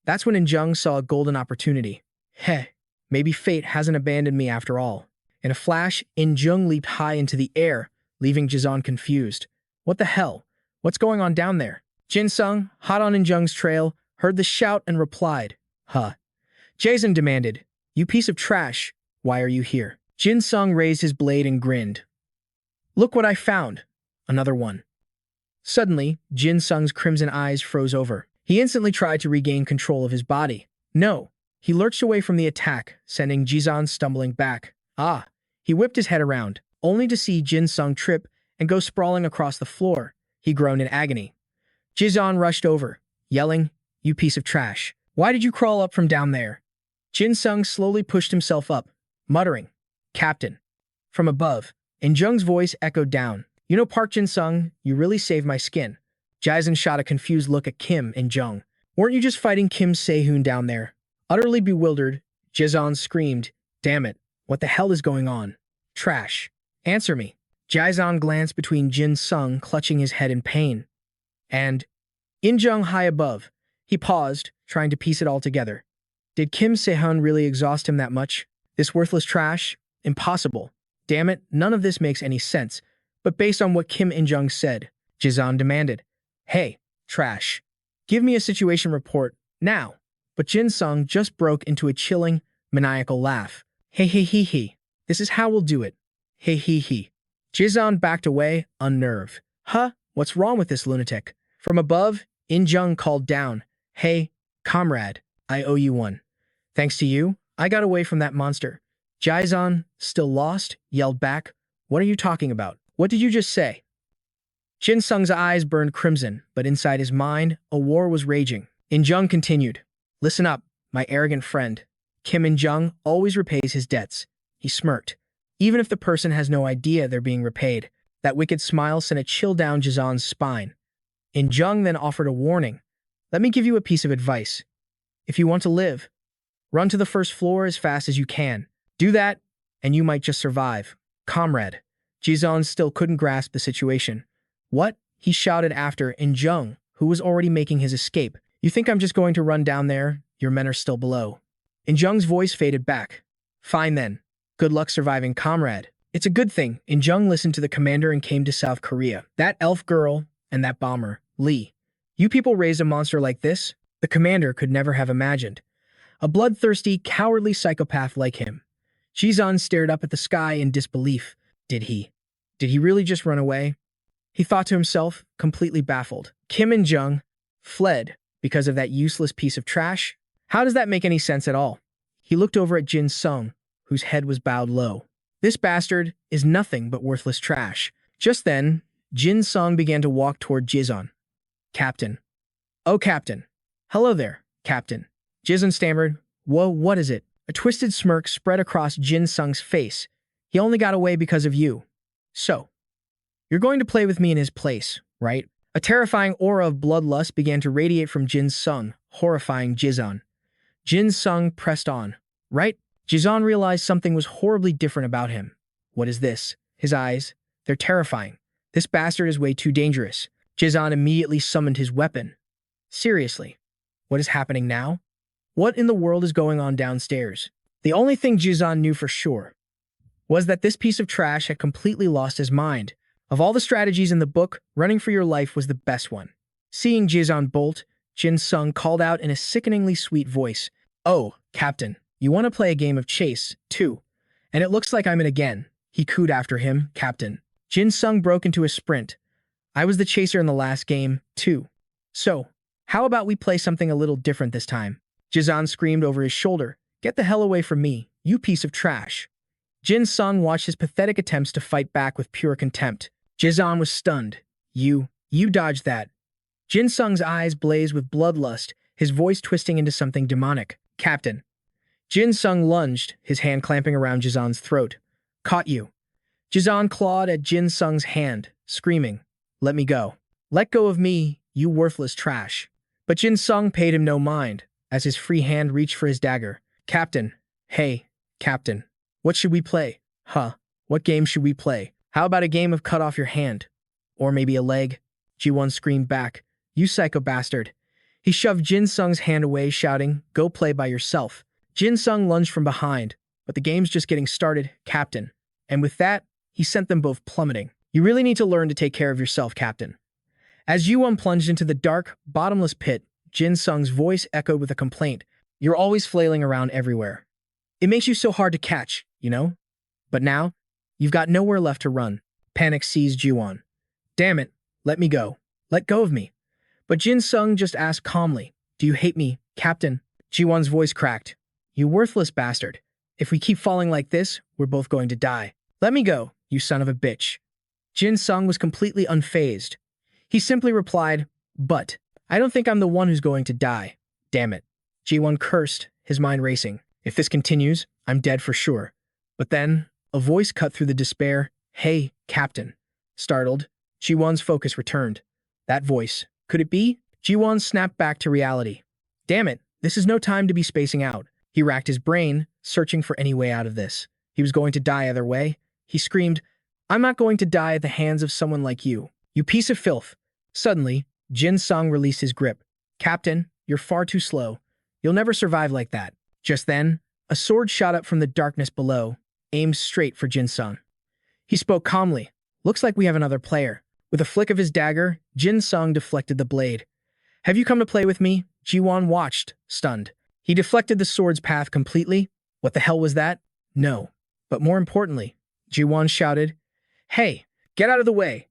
That's when In-jung saw a golden opportunity. Heh, maybe fate hasn't abandoned me after all. In a flash, In-jung leaped high into the air, leaving Jizon confused. What the hell? What's going on down there? Jin Sung, hot on In-jung's trail, heard the shout and replied, Huh. Jason demanded, You piece of trash, why are you here? Jin Sung raised his blade and grinned. Look what I found. Another one. Suddenly, Jin Sung's crimson eyes froze over. He instantly tried to regain control of his body. No. He lurched away from the attack, sending Jizon stumbling back. Ah. He whipped his head around, only to see Jin Sung trip and go sprawling across the floor. He groaned in agony. Jizon rushed over, yelling, You piece of trash. Why did you crawl up from down there? Jin Sung slowly pushed himself up, muttering, Captain. From above, In-jung's voice echoed down. You know, Park Jin Sung, you really saved my skin. Jason shot a confused look at Kim In-jung. Weren't you just fighting Kim Sehun down there? Utterly bewildered, Jizon screamed, Damn it, what the hell is going on? Trash. Answer me. Jizon glanced between Jin Sung, clutching his head in pain. And In-jung high above. He paused, trying to piece it all together. Did Kim Sehun really exhaust him that much? This worthless trash? Impossible. Damn it, none of this makes any sense. But based on what Kim In-jung said, Jizon demanded, Hey, trash. Give me a situation report, now. But Jin Sung just broke into a chilling, maniacal laugh. Hey, hey, he, he. This is how we'll do it. Hey, he, he. Jizon backed away, unnerved. Huh? What's wrong with this lunatic? From above, In-jung called down. Hey, comrade, I owe you one. Thanks to you, I got away from that monster. Jizon, still lost, yelled back, What are you talking about? What did you just say? Jin Sung's eyes burned crimson, but inside his mind, a war was raging. In-jung continued, Listen up, my arrogant friend. Kim In-jung always repays his debts. He smirked. Even if the person has no idea they're being repaid. That wicked smile sent a chill down Jizon's spine. In-jung then offered a warning. Let me give you a piece of advice. If you want to live, run to the first floor as fast as you can. Do that, and you might just survive. Comrade. Jizon still couldn't grasp the situation. What? He shouted after In-jung, who was already making his escape. You think I'm just going to run down there? Your men are still below. In-jung's voice faded back. Fine then. Good luck surviving, comrade. It's a good thing In-jung listened to the commander and came to South Korea. That elf girl and that bomber, Lee. You people raised a monster like this? The commander could never have imagined. A bloodthirsty, cowardly psychopath like him. Jizon stared up at the sky in disbelief. Did he really just run away? He thought to himself, completely baffled. Kim In-jung fled because of that useless piece of trash? How does that make any sense at all? He looked over at Jin Sung, whose head was bowed low. This bastard is nothing but worthless trash. Just then, Jin Sung began to walk toward Jizon. Captain. Oh, Captain. Hello there, Captain. Jizon stammered. Whoa, what is it? A twisted smirk spread across Jin Sung's face. He only got away because of you. So, you're going to play with me in his place, right? A terrifying aura of bloodlust began to radiate from Jin Sung, horrifying Jizon. Jin Sung pressed on. Right? Jizon realized something was horribly different about him. What is this? His eyes. They're terrifying. This bastard is way too dangerous. Jizon immediately summoned his weapon. Seriously. What is happening now? What in the world is going on downstairs? The only thing Jizon knew for sure was that this piece of trash had completely lost his mind. Of all the strategies in the book, running for your life was the best one. Seeing Jizan bolt, Jin Sung called out in a sickeningly sweet voice, "Oh, Captain, you want to play a game of chase, too? And it looks like I'm in again." He cooed after him, "Captain." Jin Sung broke into a sprint. "I was the chaser in the last game, too. So, how about we play something a little different this time?" Jizan screamed over his shoulder, "Get the hell away from me, you piece of trash." Jin Sung watched his pathetic attempts to fight back with pure contempt. Jizan was stunned. You dodged that." Jin Sung's eyes blazed with bloodlust, his voice twisting into something demonic. "Captain." Jin Sung lunged, his hand clamping around Jizan's throat. "Caught you." Jizan clawed at Jin Sung's hand, screaming, "Let me go. Let go of me, you worthless trash." But Jin Sung paid him no mind, as his free hand reached for his dagger. "Captain. Hey, Captain. What should we play? Huh? What game should we play? How about a game of cut off your hand? Or maybe a leg?" Ji-won screamed back, "You psycho bastard." He shoved Jin Sung's hand away, shouting, "Go play by yourself." Jin Sung lunged from behind, "But the game's just getting started, Captain." And with that, he sent them both plummeting. "You really need to learn to take care of yourself, Captain." As Ji-won plunged into the dark, bottomless pit, Jin Sung's voice echoed with a complaint. "You're always flailing around everywhere. It makes you so hard to catch, you know? But now, you've got nowhere left to run." Panic seized Ji-won. "Damn it, let me go. Let go of me." But Jin Sung just asked calmly, "Do you hate me, Captain?" Ji-won's voice cracked. "You worthless bastard. If we keep falling like this, we're both going to die. Let me go, you son of a bitch." Jin Sung was completely unfazed. He simply replied, "But I don't think I'm the one who's going to die. Damn it." Ji-won cursed, his mind racing. "If this continues, I'm dead for sure." But then, a voice cut through the despair. "Hey, Captain." Startled, Ji-won's focus returned. That voice. Could it be? Ji-won snapped back to reality. Damn it, this is no time to be spacing out. He racked his brain, searching for any way out of this. He was going to die either way. He screamed, "I'm not going to die at the hands of someone like you. You piece of filth." Suddenly, Jin Sung released his grip. "Captain, you're far too slow. You'll never survive like that." Just then, a sword shot up from the darkness below, aimed straight for Jin Sung. He spoke calmly. "Looks like we have another player." With a flick of his dagger, Jin Sung deflected the blade. "Have you come to play with me?" Ji-won watched, stunned. He deflected the sword's path completely. What the hell was that? No. But more importantly, Ji-won shouted, "Hey, get out of the way."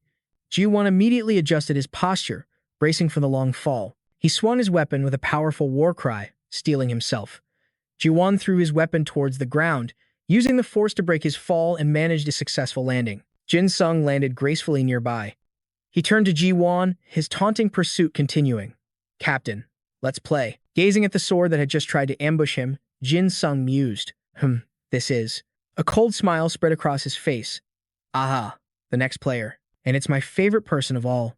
Ji-won immediately adjusted his posture, bracing for the long fall. He swung his weapon with a powerful war cry, steeling himself. Ji-won threw his weapon towards the ground, using the force to break his fall and managed a successful landing. Jin Sung landed gracefully nearby. He turned to Ji-won, his taunting pursuit continuing. "Captain, let's play." Gazing at the sword that had just tried to ambush him, Jin Sung mused. This is. A cold smile spread across his face. "Aha, the next player. And it's my favorite person of all.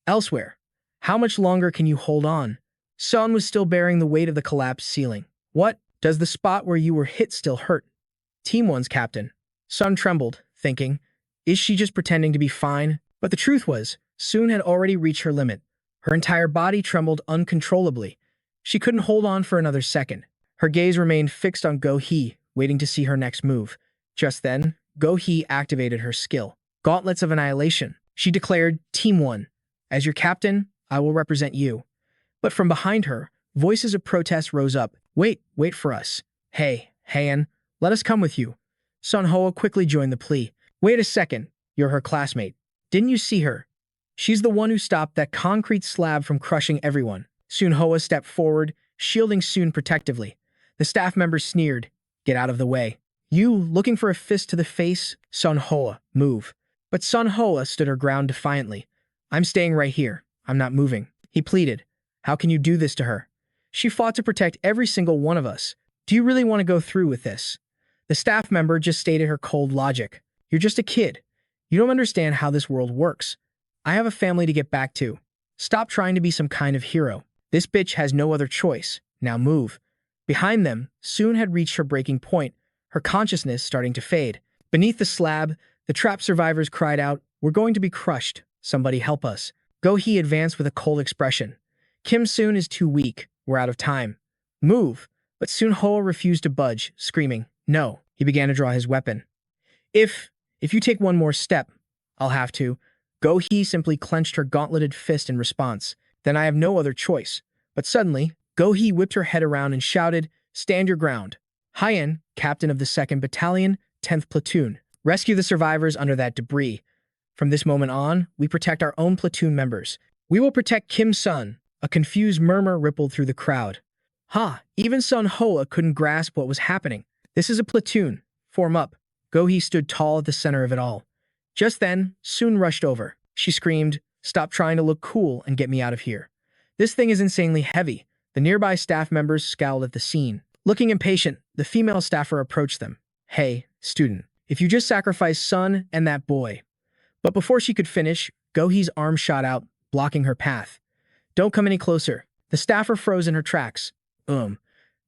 Elsewhere. How much longer can you hold on?" Sun was still bearing the weight of the collapsed ceiling. "What? Does the spot where you were hit still hurt?" "Team 1's captain." Sun trembled, thinking, is she just pretending to be fine? But the truth was, Soon had already reached her limit. Her entire body trembled uncontrollably. She couldn't hold on for another second. Her gaze remained fixed on Go-hee, waiting to see her next move. Just then, Go-hee activated her skill. Gauntlets of Annihilation. She declared, "Team 1. As your captain, I will represent you." But from behind her, voices of protest rose up. Wait for us. Hey, Haeun, let us come with you." Sun Hoa quickly joined the plea. "Wait a second, you're her classmate. Didn't you see her? She's the one who stopped that concrete slab from crushing everyone." Sun Hoa stepped forward, shielding Sun protectively. The staff member sneered, "Get out of the way." "You, looking for a fist to the face? Sun Hoa, move." But Sun Hoa stood her ground defiantly. "I'm staying right here. I'm not moving." He pleaded. "How can you do this to her? She fought to protect every single one of us. Do you really want to go through with this?" The staff member just stated her cold logic. "You're just a kid. You don't understand how this world works. I have a family to get back to. Stop trying to be some kind of hero. This bitch has no other choice. Now move." Behind them, Soon had reached her breaking point, her consciousness starting to fade. Beneath the slab, the trapped survivors cried out, "We're going to be crushed. Somebody help us." Go-hee advanced with a cold expression. "Kim Soon is too weak. We're out of time. Move." But Sun Hoa refused to budge, screaming, "No." He began to draw his weapon. If you take one more step, I'll have to." Go-hee simply clenched her gauntleted fist in response. Then I have no other choice. But suddenly, Go-hee whipped her head around and shouted, "Stand your ground. Hyen, captain of the 2nd Battalion, 10th Platoon. Rescue the survivors under that debris. From this moment on, we protect our own platoon members. We will protect Kim Sun." A confused murmur rippled through the crowd. Even Sun Hoa couldn't grasp what was happening. "This is a platoon. Form up." Go-hee stood tall at the center of it all. Just then, Soon rushed over. She screamed, "Stop trying to look cool and get me out of here. This thing is insanely heavy." The nearby staff members scowled at the scene. Looking impatient, the female staffer approached them. "Hey, student, if you just sacrificed Sun and that boy." But before she could finish, Go-hee's arm shot out, blocking her path. "Don't come any closer." The staffer froze in her tracks.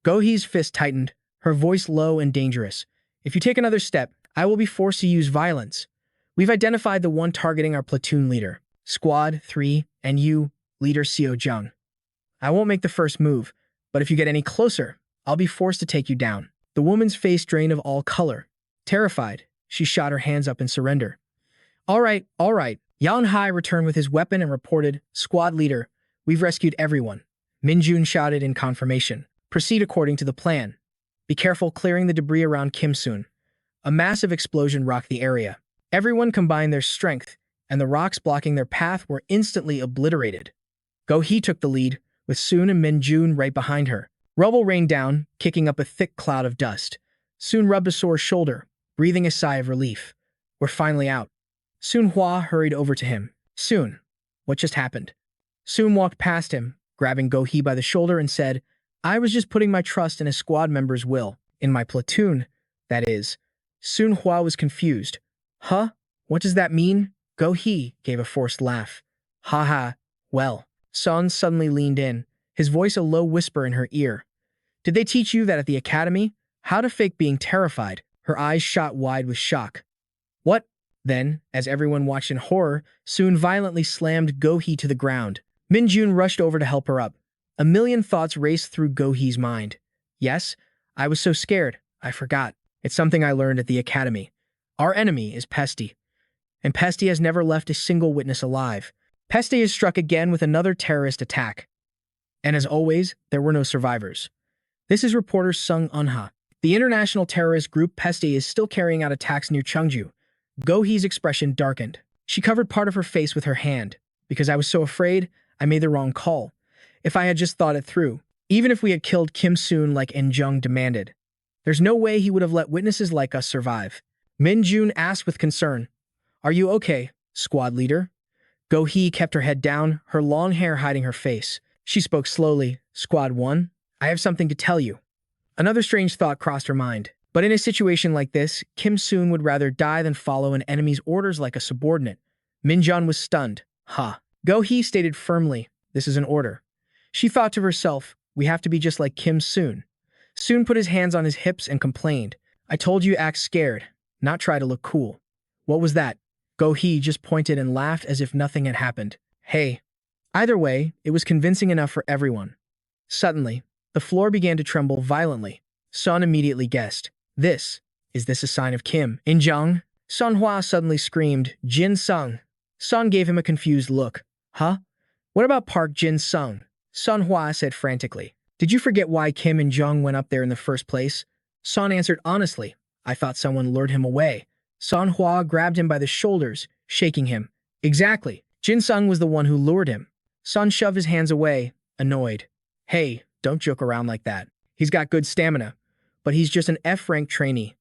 Go-hee's fist tightened, her voice low and dangerous. "If you take another step, I will be forced to use violence. We've identified the one targeting our platoon leader. Squad 3, and you, Leader Seo Jung. I won't make the first move, but if you get any closer, I'll be forced to take you down." The woman's face drained of all color. Terrified, she shot her hands up in surrender. All right. Yan Hai returned with his weapon and reported, "Squad leader, we've rescued everyone." Min Jun shouted in confirmation, "Proceed according to the plan. Be careful clearing the debris around Kim Sun." A massive explosion rocked the area. Everyone combined their strength, and the rocks blocking their path were instantly obliterated. Go-hee took the lead, with Soon and Min Jun right behind her. Rubble rained down, kicking up a thick cloud of dust. Soon rubbed a sore shoulder, breathing a sigh of relief. "We're finally out." Soon Hua hurried over to him. "Soon, what just happened?" Soon walked past him, grabbing Go-hee by the shoulder and said, "I was just putting my trust in a squad member's will. In my platoon, that is." Soon Hua was confused. "Huh? What does that mean?" Go-hee gave a forced laugh. "Ha. Well." Sun suddenly leaned in, his voice a low whisper in her ear. "Did they teach you that at the academy? How to fake being terrified?" Her eyes shot wide with shock. "What?" Then, as everyone watched in horror, Soon violently slammed Go-hee to the ground. Min Jun rushed over to help her up. A million thoughts raced through Go-hee's mind. "Yes, I was so scared. I forgot. It's something I learned at the academy. Our enemy is Pesty. And Pesty has never left a single witness alive. Pesty has struck again with another terrorist attack. And as always, there were no survivors. This is reporter Sung Unha. The international terrorist group Pesty is still carrying out attacks near Cheongju." Go-hee's expression darkened. She covered part of her face with her hand. "Because I was so afraid, I made the wrong call. If I had just thought it through, even if we had killed Kim Soon like In Jung demanded, there's no way he would have let witnesses like us survive." Min Jun asked with concern, "Are you okay, squad leader?" Go-hee kept her head down, her long hair hiding her face. She spoke slowly. "Squad 1, I have something to tell you." Another strange thought crossed her mind. But in a situation like this, Kim Soon would rather die than follow an enemy's orders like a subordinate. Min Jun was stunned. Go-hee stated firmly, "This is an order." She thought to herself, "We have to be just like Kim Soon." Soon put his hands on his hips and complained, "I told you act scared, not try to look cool." "What was that?" Go-hee just pointed and laughed as if nothing had happened. "Hey." Either way, it was convincing enough for everyone. Suddenly, the floor began to tremble violently. Sun immediately guessed. Is this a sign of Kim In Jung? Sun Hua suddenly screamed, "Jin Sung." Sun gave him a confused look. "Huh? What about Park Jin Sung?" Sun Hua said frantically. "Did you forget why Kim and Jung went up there in the first place?" Sun answered honestly, "I thought someone lured him away." Sun Hua grabbed him by the shoulders, shaking him. "Exactly. Jin Sung was the one who lured him." Sun shoved his hands away, annoyed. "Hey, don't joke around like that. He's got good stamina, but he's just an F-rank trainee."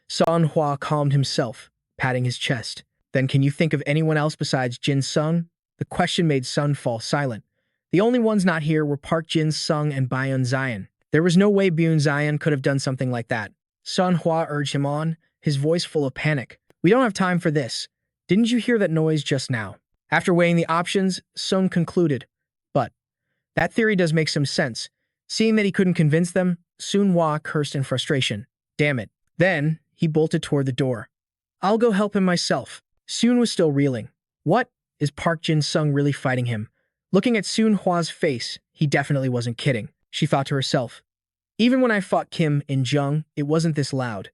Sun Hua calmed himself, patting his chest. "Then can you think of anyone else besides Jin Sung?" The question made Sun fall silent. The only ones not here were Park Jin Sung and Byun Zion. There was no way Byun Zion could have done something like that. Sun Hua urged him on, his voice full of panic. "We don't have time for this. Didn't you hear that noise just now?" After weighing the options, Sung concluded, "But that theory does make some sense." Seeing that he couldn't convince them, Sun Hua cursed in frustration. "Damn it." Then, he bolted toward the door. "I'll go help him myself." Sun was still reeling. What? Is Park Jin Sung really fighting him? Looking at Sun Hua's face, he definitely wasn't kidding, she thought to herself. Even when I fought Kim In Jung, it wasn't this loud.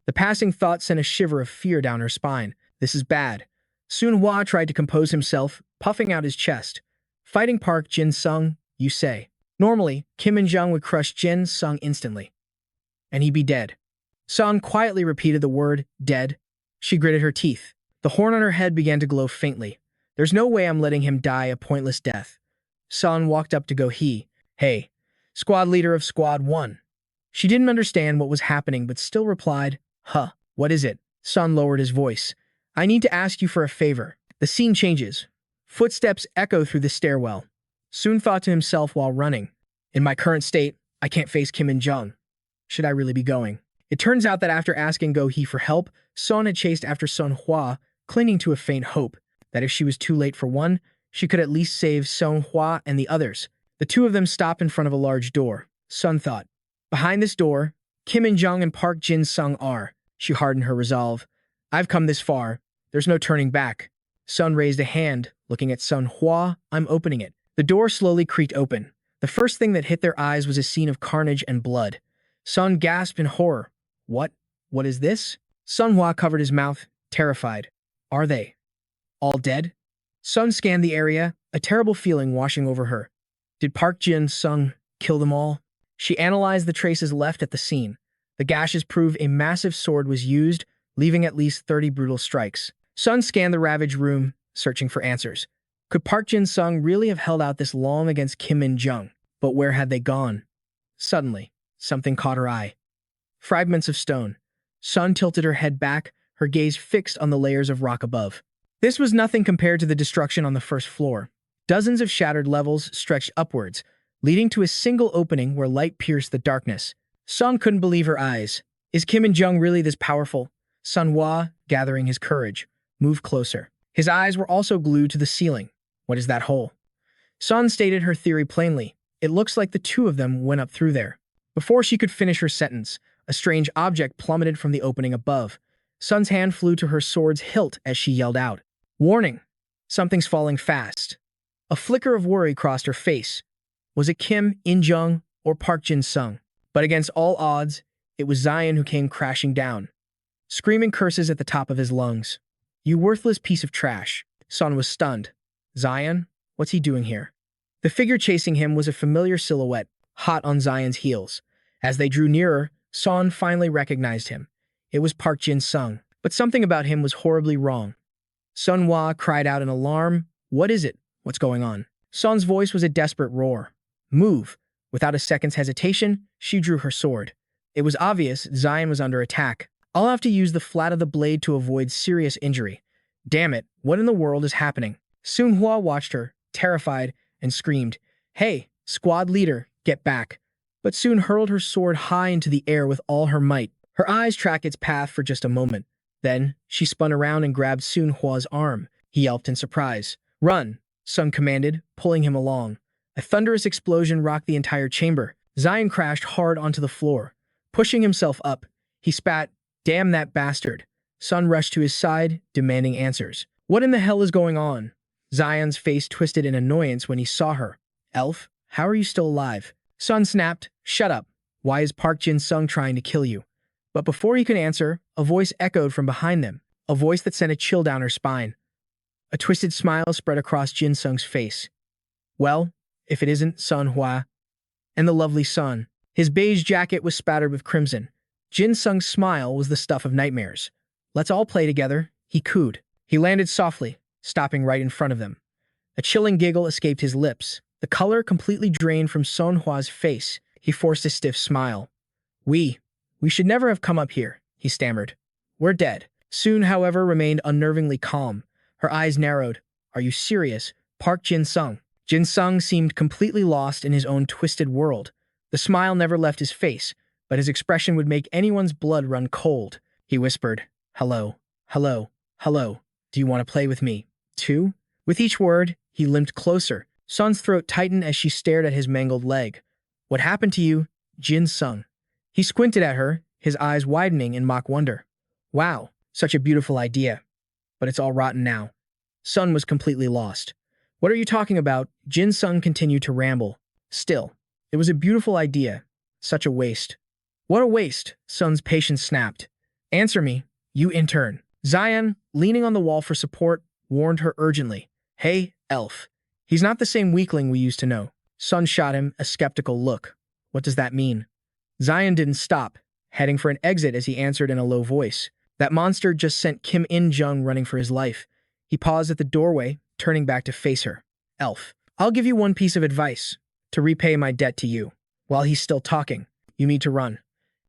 The passing thought sent a shiver of fear down her spine. This is bad. Sun Hua tried to compose himself, puffing out his chest. Fighting Park Jin Sung, you say. Normally, Kim and Jung would crush Jin Sung instantly, and he'd be dead. Sun quietly repeated the word, dead. She gritted her teeth. The horn on her head began to glow faintly. There's no way I'm letting him die a pointless death. Sun walked up to Go Hee. Hey, squad leader of Squad 1. She didn't understand what was happening but still replied, huh, what is it? Sun lowered his voice. I need to ask you for a favor. The scene changes. Footsteps echo through the stairwell. Soon thought to himself while running, in my current state, I can't face Kim and Jung. Should I really be going? It turns out that after asking Go Hee for help, Sun had chased after Sun Hua, clinging to a faint hope that if she was too late for one, she could at least save Sun Hua and the others. The two of them stopped in front of a large door. Sun thought, behind this door, Kim and Jung and Park Jin Sung are. She hardened her resolve. I've come this far. There's no turning back. Sun raised a hand, looking at Sun Hua. I'm opening it. The door slowly creaked open. The first thing that hit their eyes was a scene of carnage and blood. Sun gasped in horror. What? What is this? Sun Hua covered his mouth, terrified. Are they all dead? Sun scanned the area, a terrible feeling washing over her. Did Park Jin Sung kill them all? She analyzed the traces left at the scene. The gashes prove a massive sword was used, leaving at least 30 brutal strikes. Sun scanned the ravaged room, searching for answers. Could Park Jin Sung really have held out this long against Kim and Jung? But where had they gone? Suddenly, something caught her eye. Fragments of stone. Sun tilted her head back, her gaze fixed on the layers of rock above. This was nothing compared to the destruction on the first floor. Dozens of shattered levels stretched upwards, leading to a single opening where light pierced the darkness. Sun couldn't believe her eyes. Is Kim and Jung really this powerful? Sun Hua, gathering his courage, moved closer. His eyes were also glued to the ceiling. What is that hole? Sun stated her theory plainly. It looks like the two of them went up through there. Before she could finish her sentence, a strange object plummeted from the opening above. Sun's hand flew to her sword's hilt as she yelled out. Warning! Something's falling fast. A flicker of worry crossed her face. Was it Kim, In-jung, or Park Jin Sung? But against all odds, it was Zion who came crashing down, screaming curses at the top of his lungs. You worthless piece of trash. Sun was stunned. Zion? What's he doing here? The figure chasing him was a familiar silhouette, hot on Zion's heels. As they drew nearer, Sun finally recognized him. It was Park Jin Sung, but something about him was horribly wrong. Sun Hua cried out in alarm. What is it? What's going on? Sun's voice was a desperate roar. Move. Without a second's hesitation, she drew her sword. It was obvious Zion was under attack. I'll have to use the flat of the blade to avoid serious injury. Damn it, what in the world is happening? Sun Hua watched her, terrified, and screamed, Hey, squad leader, get back. But soon hurled her sword high into the air with all her might. Her eyes tracked its path for just a moment. Then, she spun around and grabbed Sun Hua's arm. He yelped in surprise. Run, Sun commanded, pulling him along. A thunderous explosion rocked the entire chamber. Zion crashed hard onto the floor. Pushing himself up, he spat, Damn that bastard. Sun rushed to his side, demanding answers. What in the hell is going on? Zion's face twisted in annoyance when he saw her. Elf, how are you still alive? Sun snapped, Shut up. Why is Park Jin Sung trying to kill you? But before he could answer, a voice echoed from behind them, a voice that sent a chill down her spine. A twisted smile spread across Jin Sung's face. Well, if it isn't Sun Hua. And the lovely Sun. His beige jacket was spattered with crimson. Jin Sung's smile was the stuff of nightmares. Let's all play together, he cooed. He landed softly, stopping right in front of them. A chilling giggle escaped his lips. The color completely drained from Sun Hua's face. He forced a stiff smile. We should never have come up here, he stammered. We're dead. Sun, however, remained unnervingly calm. Her eyes narrowed. Are you serious? Park Jin Sung. Jin Sung seemed completely lost in his own twisted world. The smile never left his face, but his expression would make anyone's blood run cold. He whispered, Hello, hello, hello. Do you want to play with me, too? With each word, he limped closer. Sun's throat tightened as she stared at his mangled leg. What happened to you, Jin Sung? He squinted at her, his eyes widening in mock wonder. Wow, such a beautiful idea. But it's all rotten now. Sun was completely lost. What are you talking about? Jin Sung continued to ramble. Still, it was a beautiful idea. Such a waste. What a waste, Sun's patience snapped. Answer me, you intern. Zion, leaning on the wall for support, warned her urgently. Hey, elf. He's not the same weakling we used to know. Sun shot him a skeptical look. What does that mean? Zion didn't stop, heading for an exit as he answered in a low voice. That monster just sent Kim In-jung running for his life. He paused at the doorway, turning back to face her. Elf, I'll give you one piece of advice. To repay my debt to you. While he's still talking, you need to run.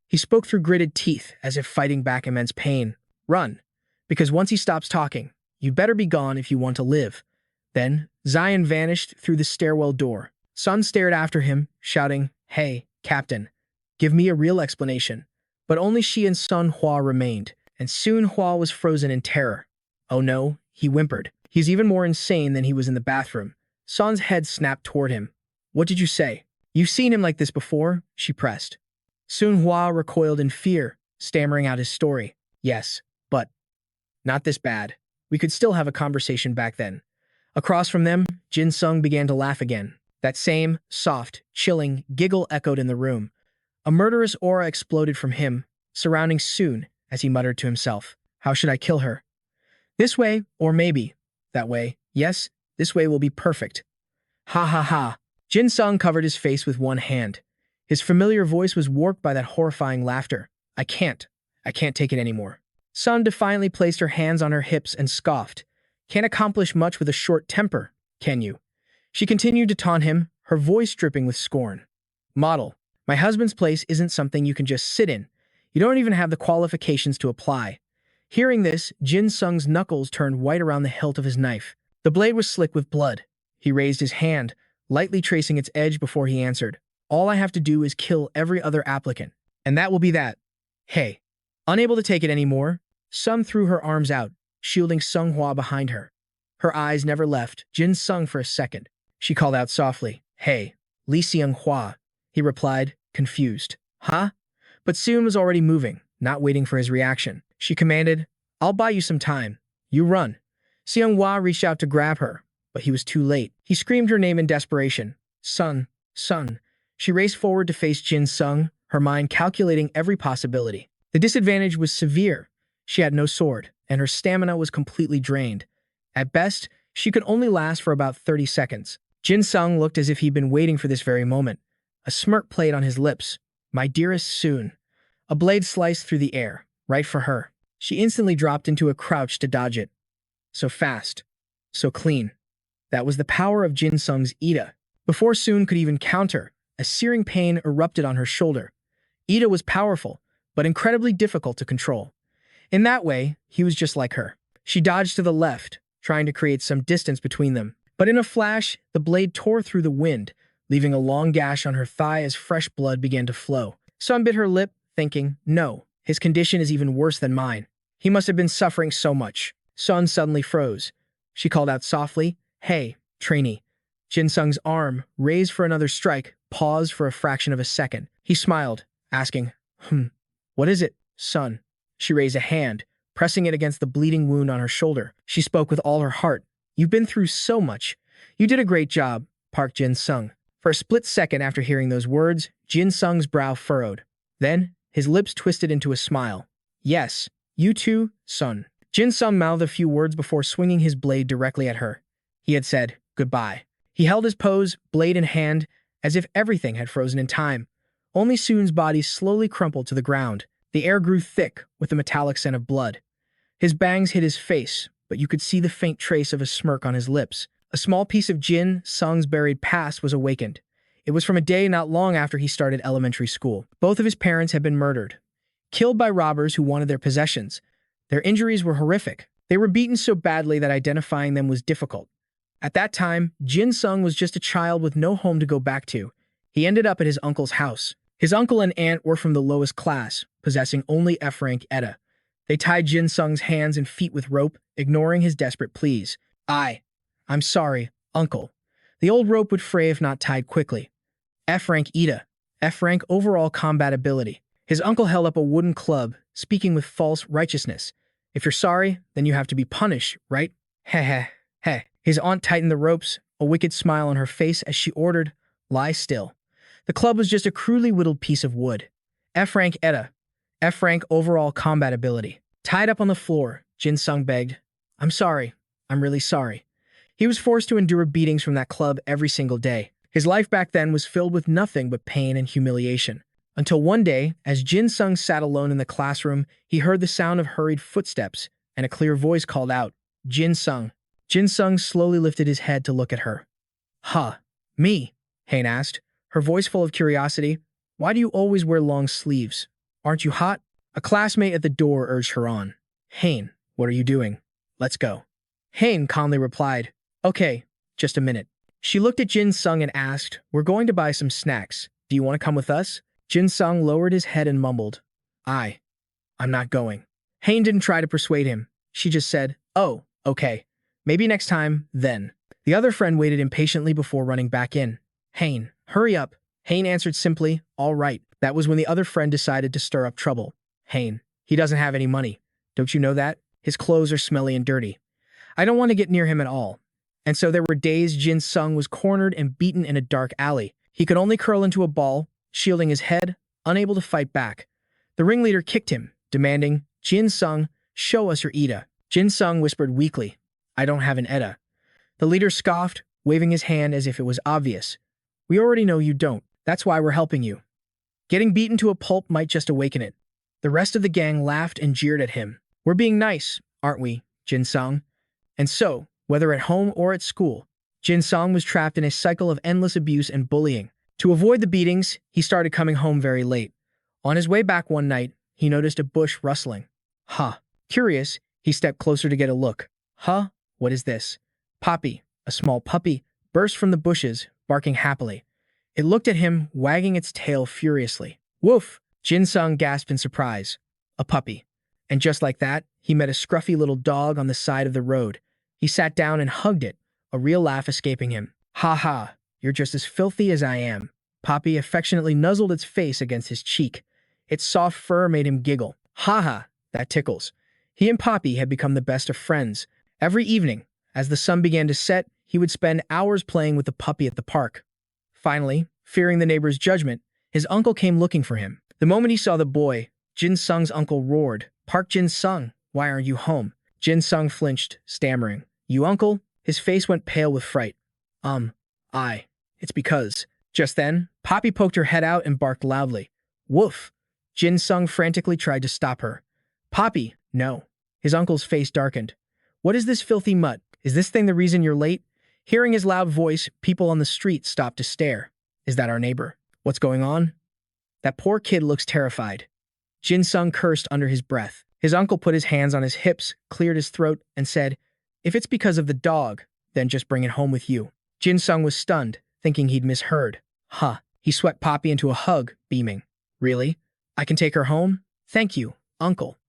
He spoke through gritted teeth, as if fighting back immense pain. Run. Because once he stops talking, you better be gone if you want to live. Then, Zion vanished through the stairwell door. Sun stared after him, shouting, Hey, Captain, give me a real explanation. But only she and Sun Hua remained, and soon Hua was frozen in terror. Oh no, he whimpered. He's even more insane than he was in the bathroom. Sun's head snapped toward him. What did you say? You've seen him like this before, she pressed. Sun Hua recoiled in fear, stammering out his story. Yes, but not this bad. We could still have a conversation back then. Across from them, Jin Sung began to laugh again. That same, soft, chilling giggle echoed in the room. A murderous aura exploded from him, surrounding Soon, as he muttered to himself. How should I kill her? This way, or maybe that way. Yes, this way will be perfect. Ha ha ha. Jin Sung covered his face with one hand. His familiar voice was warped by that horrifying laughter. I can't take it anymore. Sun defiantly placed her hands on her hips and scoffed. Can't accomplish much with a short temper, can you? She continued to taunt him, her voice dripping with scorn. Model, my husband's place isn't something you can just sit in. You don't even have the qualifications to apply. Hearing this, Jin Sung's knuckles turned white around the hilt of his knife. The blade was slick with blood. He raised his hand, lightly tracing its edge before he answered. All I have to do is kill every other applicant, and that will be that. Hey. Unable to take it anymore, Sun threw her arms out, shielding Sung Hua behind her. Her eyes never left Jin Sung for a second. She called out softly, Hey, Li Seung Hua. He replied, confused. Huh? But Soon was already moving, not waiting for his reaction. She commanded, I'll buy you some time. You run. Seung Hua reached out to grab her, but he was too late. He screamed her name in desperation. Sun, Sun. She raced forward to face Jin Sung, her mind calculating every possibility. The disadvantage was severe. She had no sword, and her stamina was completely drained. At best, she could only last for about 30 seconds. Jin Sung looked as if he'd been waiting for this very moment. A smirk played on his lips. My dearest Soon. A blade sliced through the air, right for her. She instantly dropped into a crouch to dodge it. So fast. So clean. That was the power of Jin Sung's Ida. Before Soon could even counter, a searing pain erupted on her shoulder. Ida was powerful, but incredibly difficult to control. In that way, he was just like her. She dodged to the left, trying to create some distance between them. But in a flash, the blade tore through the wind, leaving a long gash on her thigh as fresh blood began to flow. Sun bit her lip, thinking, no, his condition is even worse than mine. He must have been suffering so much. Sun suddenly froze. She called out softly, Hey, trainee. Jin Sung's arm, raised for another strike, paused for a fraction of a second. He smiled, asking, What is it, Sun? She raised a hand, pressing it against the bleeding wound on her shoulder. She spoke with all her heart. You've been through so much. You did a great job, Park Jin Sung. For a split second after hearing those words, Jin Sung's brow furrowed. Then, his lips twisted into a smile. Yes, you too, Sun. Jin Sung mouthed a few words before swinging his blade directly at her. He had said, goodbye. He held his pose, blade in hand, as if everything had frozen in time. Only Soon's body slowly crumpled to the ground. The air grew thick with the metallic scent of blood. His bangs hid his face, but you could see the faint trace of a smirk on his lips. A small piece of Jin Sung's buried past was awakened. It was from a day not long after he started elementary school. Both of his parents had been murdered, killed by robbers who wanted their possessions. Their injuries were horrific. They were beaten so badly that identifying them was difficult. At that time, Jin Sung was just a child with no home to go back to. He ended up at his uncle's house. His uncle and aunt were from the lowest class, possessing only F-rank ETA. They tied Jin Sung's hands and feet with rope, ignoring his desperate pleas. I'm sorry, uncle. The old rope would fray if not tied quickly. F-rank ETA. F-rank overall combat ability. His uncle held up a wooden club, speaking with false righteousness. If you're sorry, then you have to be punished, right? Heh heh heh. His aunt tightened the ropes, a wicked smile on her face as she ordered, lie still. The club was just a crudely whittled piece of wood. F-rank ETA. F-rank overall combat ability. Tied up on the floor, Jin Sung begged, I'm sorry. I'm really sorry. He was forced to endure beatings from that club every single day. His life back then was filled with nothing but pain and humiliation. Until one day, as Jin Sung sat alone in the classroom, he heard the sound of hurried footsteps, and a clear voice called out, "Jin Sung." Jin Sung slowly lifted his head to look at her. "Huh, me?" Hain asked, her voice full of curiosity. "Why do you always wear long sleeves? Aren't you hot?" A classmate at the door urged her on. "Hain, what are you doing? Let's go." Hain calmly replied, "Okay, just a minute." She looked at Jin Sung and asked, "We're going to buy some snacks. Do you want to come with us?" Jin Sung lowered his head and mumbled, I'm not going." Hain didn't try to persuade him. She just said, "Oh, okay. Maybe next time, then." The other friend waited impatiently before running back in. "Hain, hurry up." Hain answered simply, "All right." That was when the other friend decided to stir up trouble. "Hain, he doesn't have any money. Don't you know that? His clothes are smelly and dirty. I don't want to get near him at all." And so there were days Jin Sung was cornered and beaten in a dark alley. He could only curl into a ball, shielding his head, unable to fight back. The ringleader kicked him, demanding, "Jin Sung, show us your Ida." Jin Sung whispered weakly, "I don't have an Eda." The leader scoffed, waving his hand as if it was obvious. "We already know you don't. That's why we're helping you. Getting beaten to a pulp might just awaken it." The rest of the gang laughed and jeered at him. "We're being nice, aren't we, Jin Sung?" And so, whether at home or at school, Jin Sung was trapped in a cycle of endless abuse and bullying. To avoid the beatings, he started coming home very late. On his way back one night, he noticed a bush rustling. Curious, he stepped closer to get a look. What is this? Poppy, a small puppy, burst from the bushes, barking happily. It looked at him, wagging its tail furiously. "Woof!" Jin Sung gasped in surprise. A puppy. And just like that, he met a scruffy little dog on the side of the road. He sat down and hugged it, a real laugh escaping him. "Ha ha, you're just as filthy as I am." Poppy affectionately nuzzled its face against his cheek. Its soft fur made him giggle. "Ha ha, that tickles." He and Poppy had become the best of friends. Every evening, as the sun began to set, he would spend hours playing with the puppy at the park. Finally, fearing the neighbor's judgment, his uncle came looking for him. The moment he saw the boy, Jin Sung's uncle roared, "Park Jin Sung, why aren't you home?" Jin Sung flinched, stammering, "You uncle?" His face went pale with fright. It's because." Just then, Poppy poked her head out and barked loudly. "Woof!" Jin Sung frantically tried to stop her. "Poppy, no." His uncle's face darkened. "What is this filthy mutt? Is this thing the reason you're late?" Hearing his loud voice, people on the street stopped to stare. "Is that our neighbor? What's going on?" "That poor kid looks terrified." Jin Sung cursed under his breath. His uncle put his hands on his hips, cleared his throat, and said, "If it's because of the dog, then just bring it home with you." Jin Sung was stunned, thinking he'd misheard. He swept Poppy into a hug, beaming. "Really? I can take her home? Thank you, uncle."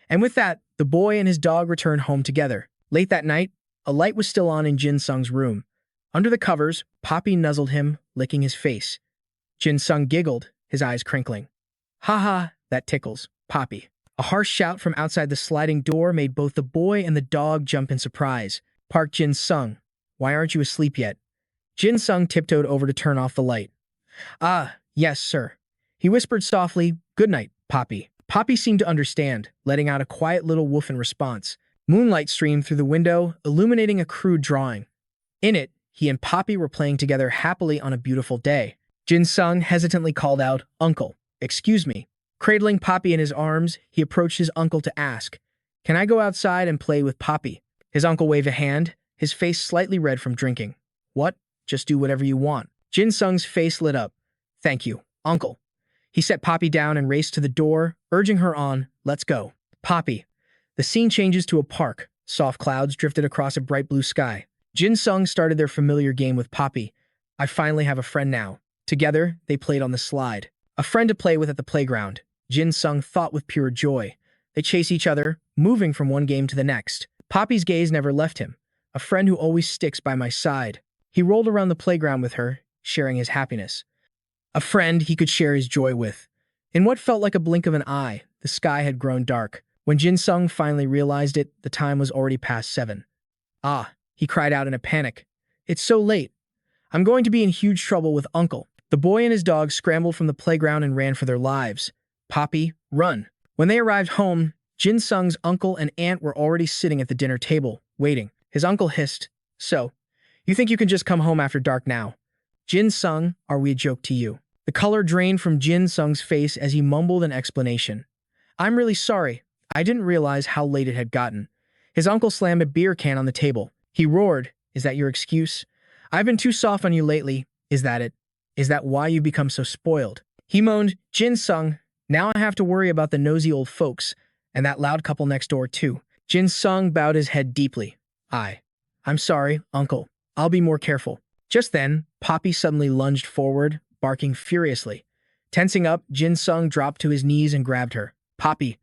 And with that, the boy and his dog returned home together. Late that night, a light was still on in Jin Sung's room. Under the covers, Poppy nuzzled him, licking his face. Jin Sung giggled, his eyes crinkling. "Ha ha, that tickles, Poppy." A harsh shout from outside the sliding door made both the boy and the dog jump in surprise. "Park Jin Sung, why aren't you asleep yet?" Jin Sung tiptoed over to turn off the light. Yes, sir." He whispered softly, "Good night, Poppy." Poppy seemed to understand, letting out a quiet little woof in response. Moonlight streamed through the window, illuminating a crude drawing. In it, he and Poppy were playing together happily on a beautiful day. Jin Sung hesitantly called out, "Uncle, excuse me." Cradling Poppy in his arms, he approached his uncle to ask, "Can I go outside and play with Poppy?" His uncle waved a hand, his face slightly red from drinking. "What? Just do whatever you want." Jin Sung's face lit up. "Thank you, uncle." He set Poppy down and raced to the door, urging her on, "Let's go." Poppy. The scene changes to a park. Soft clouds drifted across a bright blue sky. Jin Sung started their familiar game with Poppy. "I finally have a friend now." Together, they played on the slide. A friend to play with at the playground. Jin Sung thought with pure joy. They chase each other, moving from one game to the next. Poppy's gaze never left him. A friend who always sticks by my side. He rolled around the playground with her, sharing his happiness. A friend he could share his joy with. In what felt like a blink of an eye, the sky had grown dark. When Jin Sung finally realized it, the time was already past 7. He cried out in a panic. "It's so late. I'm going to be in huge trouble with Uncle." The boy and his dog scrambled from the playground and ran for their lives. "Poppy, run." When they arrived home, Jin Sung's uncle and aunt were already sitting at the dinner table, waiting. His uncle hissed, "So, You think you can just come home after dark now? Jin Sung, are we a joke to you? The color drained from Jin Sung's face as he mumbled an explanation. I'm really sorry. I didn't realize how late it had gotten. His uncle slammed a beer can on the table. He roared, "Is that your excuse? I've been too soft on you lately. Is that it? Is that why you become so spoiled?" He moaned, "Jin Sung, now I have to worry about the nosy old folks, and that loud couple next door too." Jin Sung bowed his head deeply. I'm sorry, uncle. I'll be more careful." Just then, Poppy suddenly lunged forward, barking furiously. Tensing up, Jin Sung dropped to his knees and grabbed her. Poppy,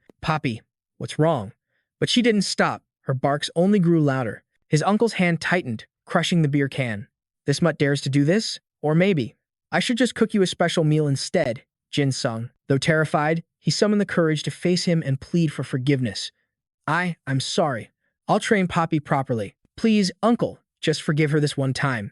what's wrong?" But she didn't stop. Her barks only grew louder. His uncle's hand tightened, crushing the beer can. "This mutt dares to do this? Or maybe I should just cook you a special meal instead." Jin Sung, though terrified, he summoned the courage to face him and plead for forgiveness. I'm sorry. I'll train Poppy properly. Please, uncle, just forgive her this one time."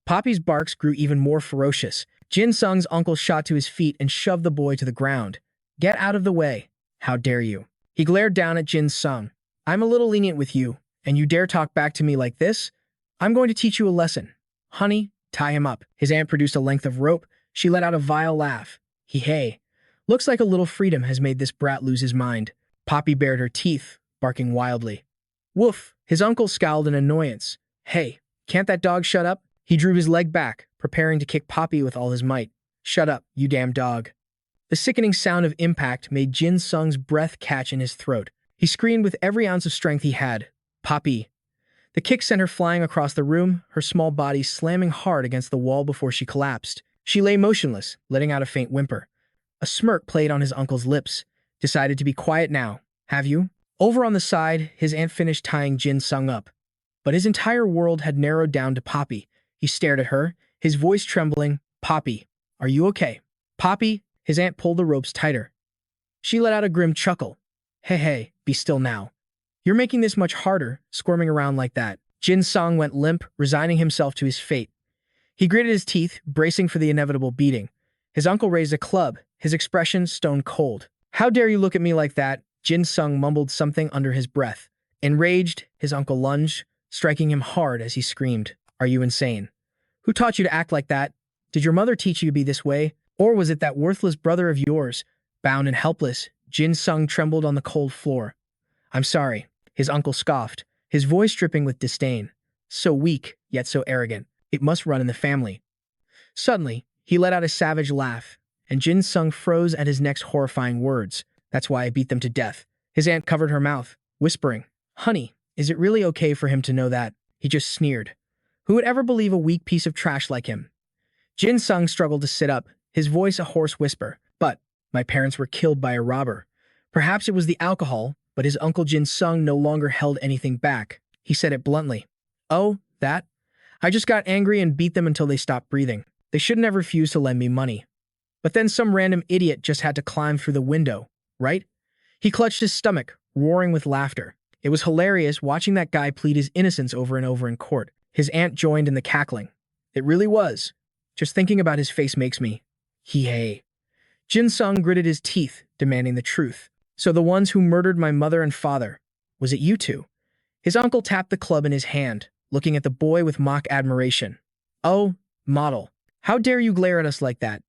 Poppy's barks grew even more ferocious. Jin Sung's uncle shot to his feet and shoved the boy to the ground. "Get out of the way. How dare you?" He glared down at Jin Sung. "I'm a little lenient with you, and you dare talk back to me like this? I'm going to teach you a lesson. Honey, tie him up." His aunt produced a length of rope. She let out a vile laugh. Hey. Looks like a little freedom has made this brat lose his mind." Poppy bared her teeth, barking wildly. "Woof." His uncle scowled in annoyance. "Hey, can't that dog shut up?" He drew his leg back, preparing to kick Poppy with all his might. "Shut up, you damn dog." The sickening sound of impact made Jin Sung's breath catch in his throat. He screamed with every ounce of strength he had. "Poppy." The kick sent her flying across the room, her small body slamming hard against the wall before she collapsed. She lay motionless, letting out a faint whimper. A smirk played on his uncle's lips. "Decided to be quiet now, have you?" Over on the side, his aunt finished tying Jin Sung up. But his entire world had narrowed down to Poppy. He stared at her, his voice trembling. "Poppy, are you okay?" "Poppy," his aunt pulled the ropes tighter. She let out a grim chuckle. Hey, be still now. You're making this much harder, squirming around like that." Jin Sung went limp, resigning himself to his fate. He gritted his teeth, bracing for the inevitable beating. His uncle raised a club, his expression stone cold. "How dare you look at me like that?" Jin Sung mumbled something under his breath. Enraged, his uncle lunged, striking him hard as he screamed. "Are you insane? Who taught you to act like that? Did your mother teach you to be this way? Or was it that worthless brother of yours?" Bound and helpless, Jin Sung trembled on the cold floor. "I'm sorry," his uncle scoffed, his voice dripping with disdain. "So weak, yet so arrogant. It must run in the family." Suddenly, he let out a savage laugh, and Jin Sung froze at his next horrifying words. "That's why I beat them to death." His aunt covered her mouth, whispering, "Honey, is it really okay for him to know that?" He just sneered. Who would ever believe a weak piece of trash like him? Jin Sung struggled to sit up, his voice a hoarse whisper. "But my parents were killed by a robber." Perhaps it was the alcohol, but his uncle Jin Sung no longer held anything back. He said it bluntly. "Oh, that? I just got angry and beat them until they stopped breathing. They shouldn't have refused to lend me money. But then some random idiot just had to climb through the window, right?" He clutched his stomach, roaring with laughter. It was hilarious watching that guy plead his innocence over and over in court. His aunt joined in the cackling. "It really was. Just thinking about his face makes me." Hey. Jin Sung gritted his teeth, demanding the truth. "So the ones who murdered my mother and father, was it you two?" His uncle tapped the club in his hand, looking at the boy with mock admiration. "Oh, model. How dare you glare at us like that?"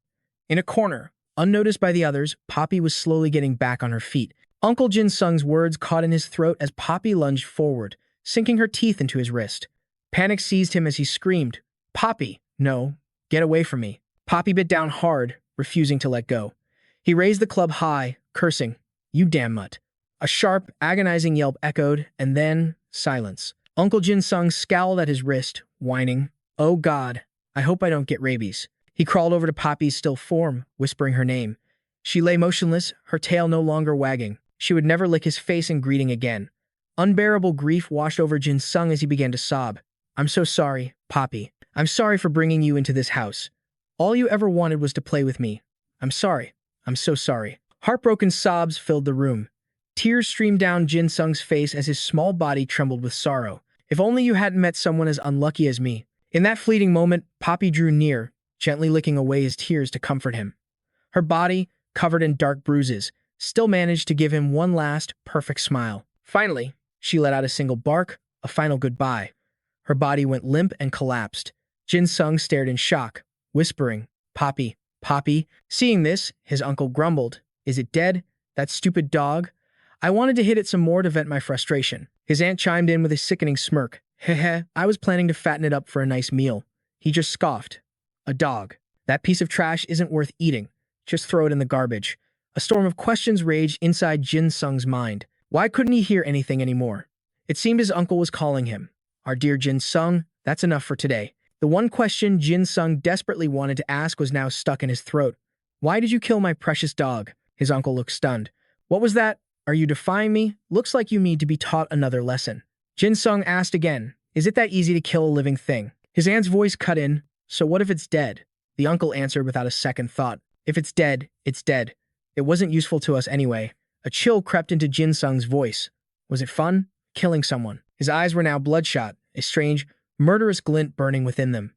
In a corner, unnoticed by the others, Poppy was slowly getting back on her feet. Uncle Jin Sung's words caught in his throat as Poppy lunged forward, sinking her teeth into his wrist. Panic seized him as he screamed, "Poppy, no, get away from me." Poppy bit down hard, refusing to let go. He raised the club high, cursing, "You damn mutt." A sharp, agonizing yelp echoed, and then silence. Uncle Jin Sung scowled at his wrist, whining, "Oh God, I hope I don't get rabies." He crawled over to Poppy's still form, whispering her name. She lay motionless, her tail no longer wagging. She would never lick his face in greeting again. Unbearable grief washed over Jin Sung as he began to sob. "I'm so sorry, Poppy. I'm sorry for bringing you into this house. All you ever wanted was to play with me. I'm sorry. I'm so sorry." Heartbroken sobs filled the room. Tears streamed down Jin Sung's face as his small body trembled with sorrow. "If only you hadn't met someone as unlucky as me." In that fleeting moment, Poppy drew near, gently licking away his tears to comfort him. Her body, covered in dark bruises, still managed to give him one last, perfect smile. Finally, she let out a single bark, a final goodbye. Her body went limp and collapsed. Jin Sung stared in shock, whispering, "Poppy, Poppy." Seeing this, his uncle grumbled, "Is it dead? That stupid dog?" I wanted to hit it some more to vent my frustration. His aunt chimed in with a sickening smirk. "Heh, I was planning to fatten it up for a nice meal." He just scoffed. "A dog. That piece of trash isn't worth eating. Just throw it in the garbage." A storm of questions raged inside Jin Sung's mind. Why couldn't he hear anything anymore? It seemed his uncle was calling him. "Our dear Jin Sung, that's enough for today." The one question Jin Sung desperately wanted to ask was now stuck in his throat. "Why did you kill my precious dog?" His uncle looked stunned. "What was that? Are you defying me? Looks like you need to be taught another lesson." Jin Sung asked again, "Is it that easy to kill a living thing?" His aunt's voice cut in. "So what if it's dead?" The uncle answered without a second thought. "If it's dead, it's dead. It wasn't useful to us anyway." A chill crept into Jin Sung's voice. Was it fun? Killing someone. His eyes were now bloodshot, a strange, murderous glint burning within them.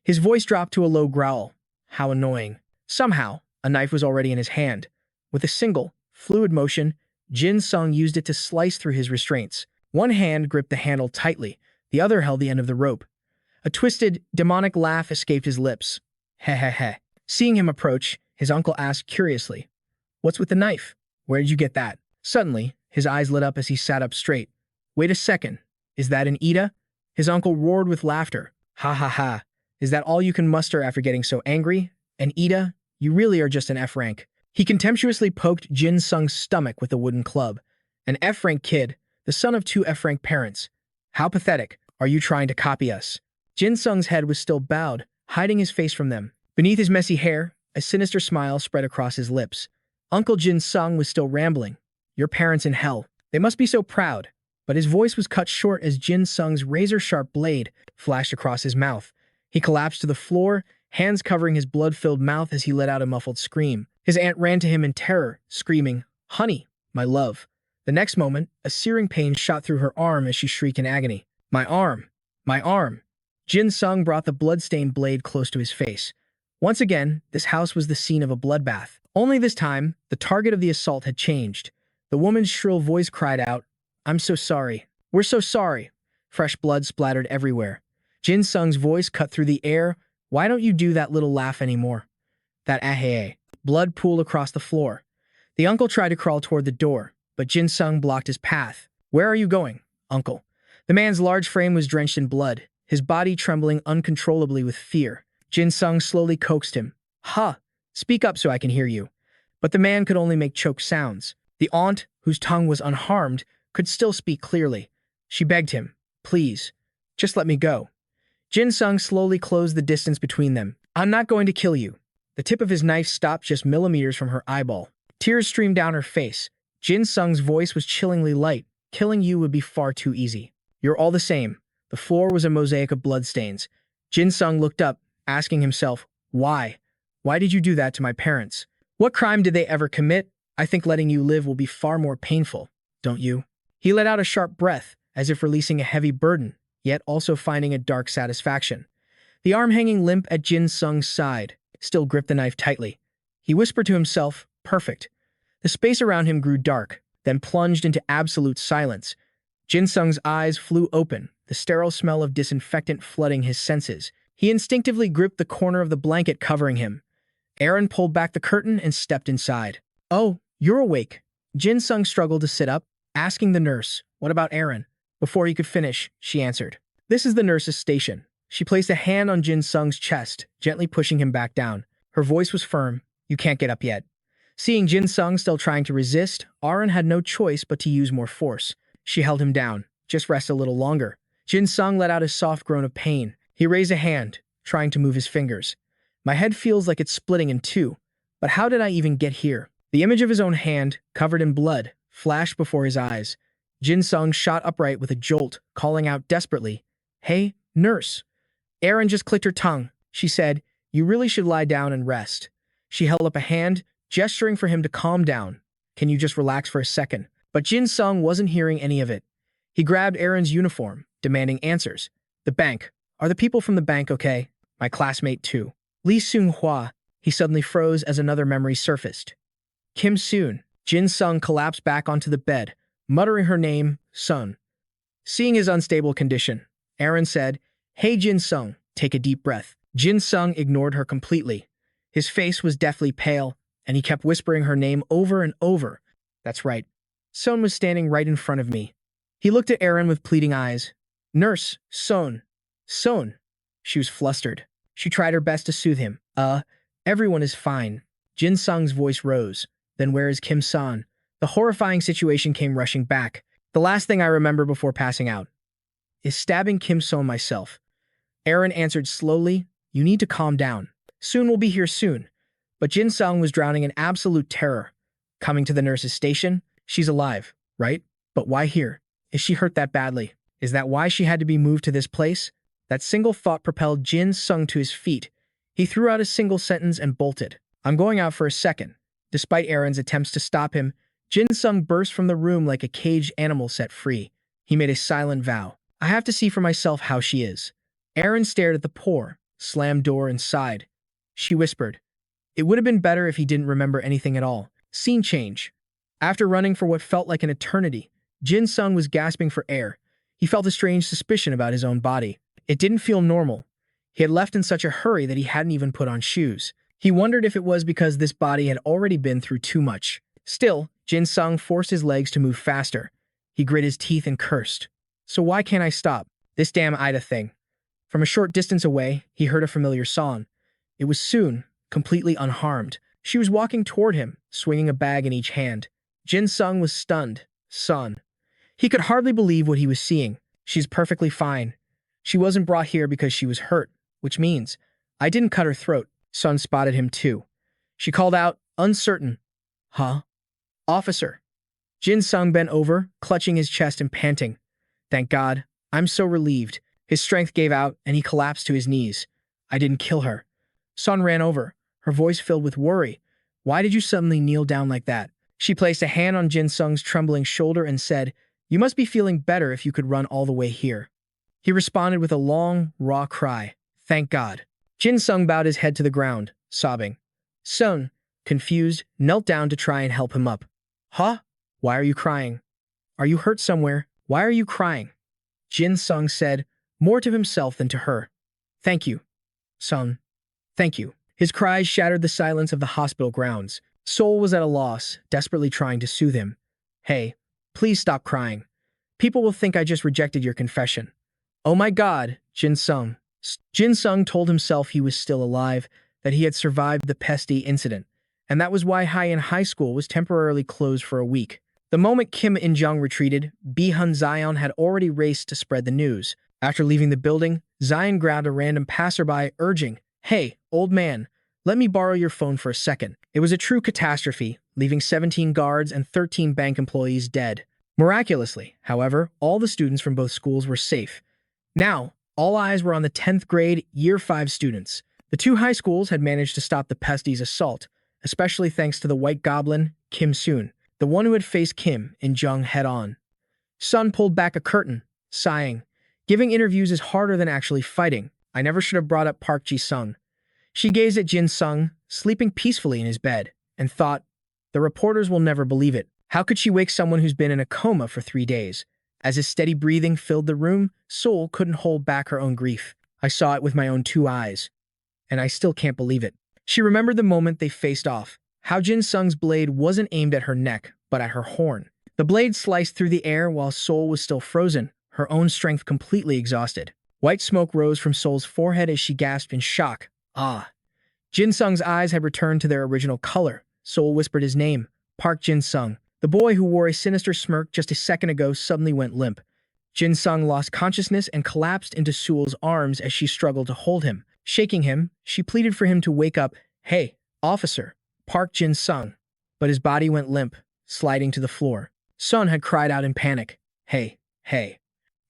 His voice dropped to a low growl. How annoying. Somehow, a knife was already in his hand. With a single, fluid motion, Jin Sung used it to slice through his restraints. One hand gripped the handle tightly, the other held the end of the rope. A twisted, demonic laugh escaped his lips. Heh heh heh. Seeing him approach, his uncle asked curiously, "What's with the knife? Where did you get that?" Suddenly, his eyes lit up as he sat up straight. "Wait a second. Is that an Ida?" His uncle roared with laughter. "Ha ha ha. Is that all you can muster after getting so angry? An Ida? You really are just an F-rank." He contemptuously poked Jin Sung's stomach with a wooden club. "An F-rank kid, the son of 2 F-rank parents. How pathetic. Are you trying to copy us?" Jin Sung's head was still bowed, hiding his face from them. Beneath his messy hair, a sinister smile spread across his lips. Uncle Jin Sung was still rambling. "Your parents in hell. They must be so proud." But his voice was cut short as Jin Sung's razor-sharp blade flashed across his mouth. He collapsed to the floor, hands covering his blood-filled mouth as he let out a muffled scream. His aunt ran to him in terror, screaming, "Honey, my love." The next moment, a searing pain shot through her arm as she shrieked in agony. "My arm! My arm!" Jin Sung brought the blood-stained blade close to his face. Once again, this house was the scene of a bloodbath. Only this time, the target of the assault had changed. The woman's shrill voice cried out, "I'm so sorry. We're so sorry." Fresh blood splattered everywhere. Jin Sung's voice cut through the air. "Why don't you do that little laugh anymore?" That ahe. Blood pooled across the floor. The uncle tried to crawl toward the door, but Jin Sung blocked his path. "Where are you going, uncle?" The man's large frame was drenched in blood, his body trembling uncontrollably with fear. Jin Sung slowly coaxed him. "Ha! Speak up so I can hear you." But the man could only make choked sounds. The aunt, whose tongue was unharmed, could still speak clearly. She begged him, "Please, just let me go." Jin Sung slowly closed the distance between them. "I'm not going to kill you." The tip of his knife stopped just millimeters from her eyeball. Tears streamed down her face. Jin Sung's voice was chillingly light. "Killing you would be far too easy. You're all the same." The floor was a mosaic of bloodstains. Jin Sung looked up, asking himself, "Why? Why did you do that to my parents? What crime did they ever commit? I think letting you live will be far more painful, don't you?" He let out a sharp breath, as if releasing a heavy burden, yet also finding a dark satisfaction. The arm hanging limp at Jin Sung's side still gripped the knife tightly. He whispered to himself, "Perfect." The space around him grew dark, then plunged into absolute silence. Jin Sung's eyes flew open, the sterile smell of disinfectant flooding his senses. He instinctively gripped the corner of the blanket covering him. Aaron pulled back the curtain and stepped inside. "Oh, you're awake." Jin Sung struggled to sit up, asking the nurse, "What about Aaron?" Before he could finish, she answered, "This is the nurse's station." She placed a hand on Jin Sung's chest, gently pushing him back down. Her voice was firm, "You can't get up yet." Seeing Jin Sung still trying to resist, Aaron had no choice but to use more force. She held him down. "Just rest a little longer." Jin Sung let out a soft groan of pain. He raised a hand, trying to move his fingers. "My head feels like it's splitting in two. But how did I even get here?" The image of his own hand, covered in blood, flashed before his eyes. Jin Sung shot upright with a jolt, calling out desperately, "Hey, nurse." Aaron just clicked her tongue. She said, "You really should lie down and rest." She held up a hand, gesturing for him to calm down. "Can you just relax for a second?" But Jin Sung wasn't hearing any of it. He grabbed Aaron's uniform, demanding answers. "The bank. Are the people from the bank okay? My classmate too." Lee Seung-hwa. He suddenly froze as another memory surfaced. Kim Soon. Jin Sung collapsed back onto the bed, muttering her name, "Sun." Seeing his unstable condition, Aaron said, "Hey Jin Sung, take a deep breath." Jin Sung ignored her completely. His face was deathly pale, and he kept whispering her name over and over. That's right. Son was standing right in front of me. He looked at Aaron with pleading eyes. "Nurse, Son. Son." She was flustered. She tried her best to soothe him. Everyone is fine." Jin Sung's voice rose. "Then where is Kim-san?" The horrifying situation came rushing back. "The last thing I remember before passing out is stabbing Kim-san myself." Aaron answered slowly, "You need to calm down. Soon we'll be here soon." But Jin Sung was drowning in absolute terror. Coming to the nurse's station, she's alive, right? But why here? Is she hurt that badly? Is that why she had to be moved to this place? That single thought propelled Jin Sung to his feet. He threw out a single sentence and bolted. "I'm going out for a second." Despite Aaron's attempts to stop him, Jin Sung burst from the room like a caged animal set free. He made a silent vow. "I have to see for myself how she is." Aaron stared at the poor, slammed door and sighed. She whispered, "It would have been better if he didn't remember anything at all." Scene change. After running for what felt like an eternity, Jin Sung was gasping for air. He felt a strange suspicion about his own body. It didn't feel normal. He had left in such a hurry that he hadn't even put on shoes. He wondered if it was because this body had already been through too much. Still, Jin Sung forced his legs to move faster. He grit his teeth and cursed. "So why can't I stop? This damn Ida thing." From a short distance away, he heard a familiar song. It was Soon, completely unharmed. She was walking toward him, swinging a bag in each hand. Jin Sung was stunned. Son. He could hardly believe what he was seeing. "She's perfectly fine. She wasn't brought here because she was hurt, which means I didn't cut her throat." Sun spotted him too. She called out, uncertain. "Huh? Officer." Jin Sung bent over, clutching his chest and panting. "Thank God. I'm so relieved." His strength gave out, and he collapsed to his knees. "I didn't kill her." Sun ran over, her voice filled with worry. "Why did you suddenly kneel down like that?" She placed a hand on Jin Sung's trembling shoulder and said, "You must be feeling better if you could run all the way here." He responded with a long, raw cry. "Thank God." Jin Sung bowed his head to the ground, sobbing. Sun, confused, knelt down to try and help him up. "Huh? Why are you crying? Are you hurt somewhere? Why are you crying?" Jin Sung said, more to himself than to her. "Thank you, Sun. Thank you." His cries shattered the silence of the hospital grounds. Soul was at a loss, desperately trying to soothe him. "Hey, please stop crying. People will think I just rejected your confession." "Oh my God, Jin Sung." Jin Sung told himself he was still alive, that he had survived the pesty incident, and that was why High-In High School was temporarily closed for a week. The moment Kim In-jung retreated, Bi-hun Zion had already raced to spread the news. After leaving the building, Zion grabbed a random passerby, urging, "Hey, old man, let me borrow your phone for a second." It was a true catastrophe, leaving 17 guards and 13 bank employees dead. Miraculously, however, all the students from both schools were safe. Now, all eyes were on the 10th grade, Year 5 students. The two high schools had managed to stop the pesties' assault, especially thanks to the White Goblin, Kim Soon, the one who had faced Kim In-jung head-on. Sun pulled back a curtain, sighing. Giving interviews is harder than actually fighting. I never should have brought up Park Ji-sung. She gazed at Jin Sung, sleeping peacefully in his bed, and thought, the reporters will never believe it. How could she wake someone who's been in a coma for 3 days? As his steady breathing filled the room, Soul couldn't hold back her own grief. "I saw it with my own 2 eyes, and I still can't believe it." She remembered the moment they faced off, how Jin Sung's blade wasn't aimed at her neck, but at her horn. The blade sliced through the air while Soul was still frozen, her own strength completely exhausted. White smoke rose from Soul's forehead as she gasped in shock. "Ah." Jin Sung's eyes had returned to their original color. Soul whispered his name, Park Jin Sung. The boy who wore a sinister smirk just a second ago suddenly went limp. Jin Sung lost consciousness and collapsed into Soul's arms as she struggled to hold him. Shaking him, she pleaded for him to wake up. "Hey, officer." Park Jin Sung. But his body went limp, sliding to the floor. Sun had cried out in panic. "Hey, hey."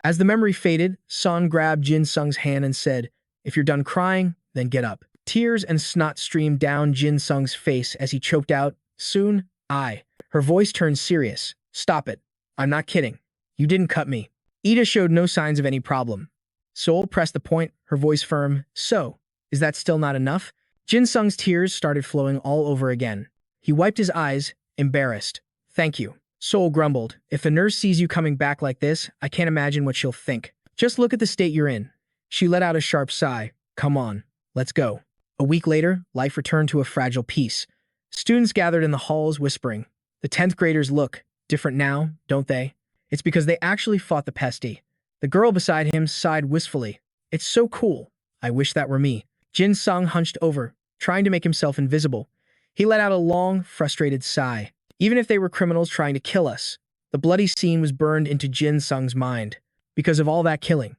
As the memory faded, Sun grabbed Jin Sung's hand and said, "If you're done crying, then get up." Tears and snot streamed down Jin Sung's face as he choked out, "Soon, I." Her voice turned serious. "Stop it. I'm not kidding. You didn't cut me." Ida showed no signs of any problem. Soul pressed the point, her voice firm. "So, is that still not enough?" Jin Sung's tears started flowing all over again. He wiped his eyes, embarrassed. "Thank you." Soul grumbled, "If the nurse sees you coming back like this, I can't imagine what she'll think." Just look at the state you're in. She let out a sharp sigh. Come on, let's go. A week later, life returned to a fragile peace. Students gathered in the halls whispering. The 10th graders look different now, don't they? It's because they actually fought the pesty. The girl beside him sighed wistfully. It's so cool. I wish that were me. Jin Sung hunched over, trying to make himself invisible. He let out a long, frustrated sigh. Even if they were criminals trying to kill us, the bloody scene was burned into Jin Sung's mind. Because of all that killing.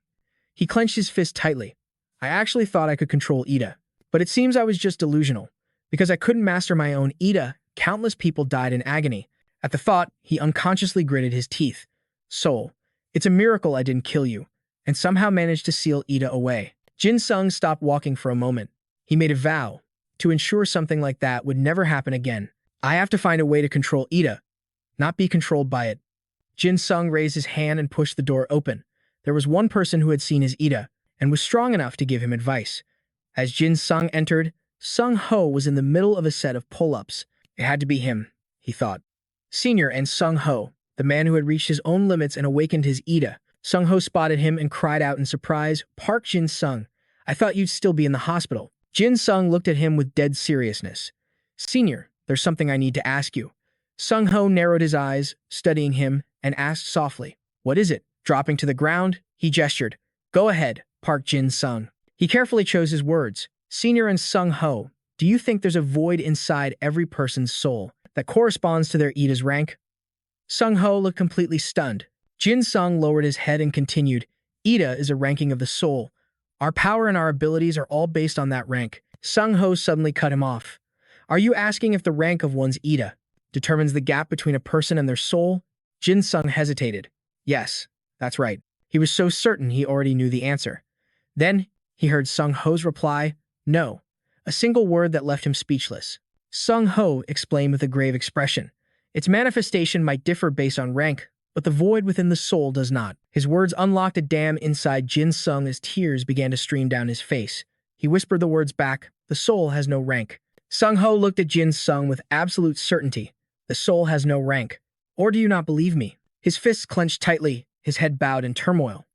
He clenched his fist tightly. I actually thought I could control Ida. But it seems I was just delusional. Because I couldn't master my own Ida, countless people died in agony. At the thought, he unconsciously gritted his teeth. Soul, it's a miracle I didn't kill you, and somehow managed to seal Ida away. Jin Sung stopped walking for a moment. He made a vow to ensure something like that would never happen again. I have to find a way to control Ida, not be controlled by it. Jin Sung raised his hand and pushed the door open. There was one person who had seen his Ida and was strong enough to give him advice. As Jin Sung entered, Sung Ho was in the middle of a set of pull-ups. It had to be him, he thought. Senior and Sung Ho, the man who had reached his own limits and awakened his Ida. Sung Ho spotted him and cried out in surprise, Park Jin Sung, I thought you'd still be in the hospital. Jin Sung looked at him with dead seriousness. Senior, there's something I need to ask you. Sung Ho narrowed his eyes, studying him, and asked softly, What is it? Dropping to the ground, he gestured. Go ahead, Park Jin Sung. He carefully chose his words. Senior and Sung Ho, do you think there's a void inside every person's soul that corresponds to their Ida's rank? Sung Ho looked completely stunned. Jin Sung lowered his head and continued, Ida is a ranking of the soul. Our power and our abilities are all based on that rank. Sung Ho suddenly cut him off. Are you asking if the rank of one's Ida determines the gap between a person and their soul? Jin Sung hesitated. Yes, that's right. He was so certain he already knew the answer. Then he heard Sung Ho's reply, No, a single word that left him speechless. Sung Ho explained with a grave expression. Its manifestation might differ based on rank, but the void within the soul does not. His words unlocked a dam inside Jin Sung as tears began to stream down his face. He whispered the words back, The soul has no rank. Sung Ho looked at Jin Sung with absolute certainty. The soul has no rank. Or do you not believe me? His fists clenched tightly, his head bowed in turmoil.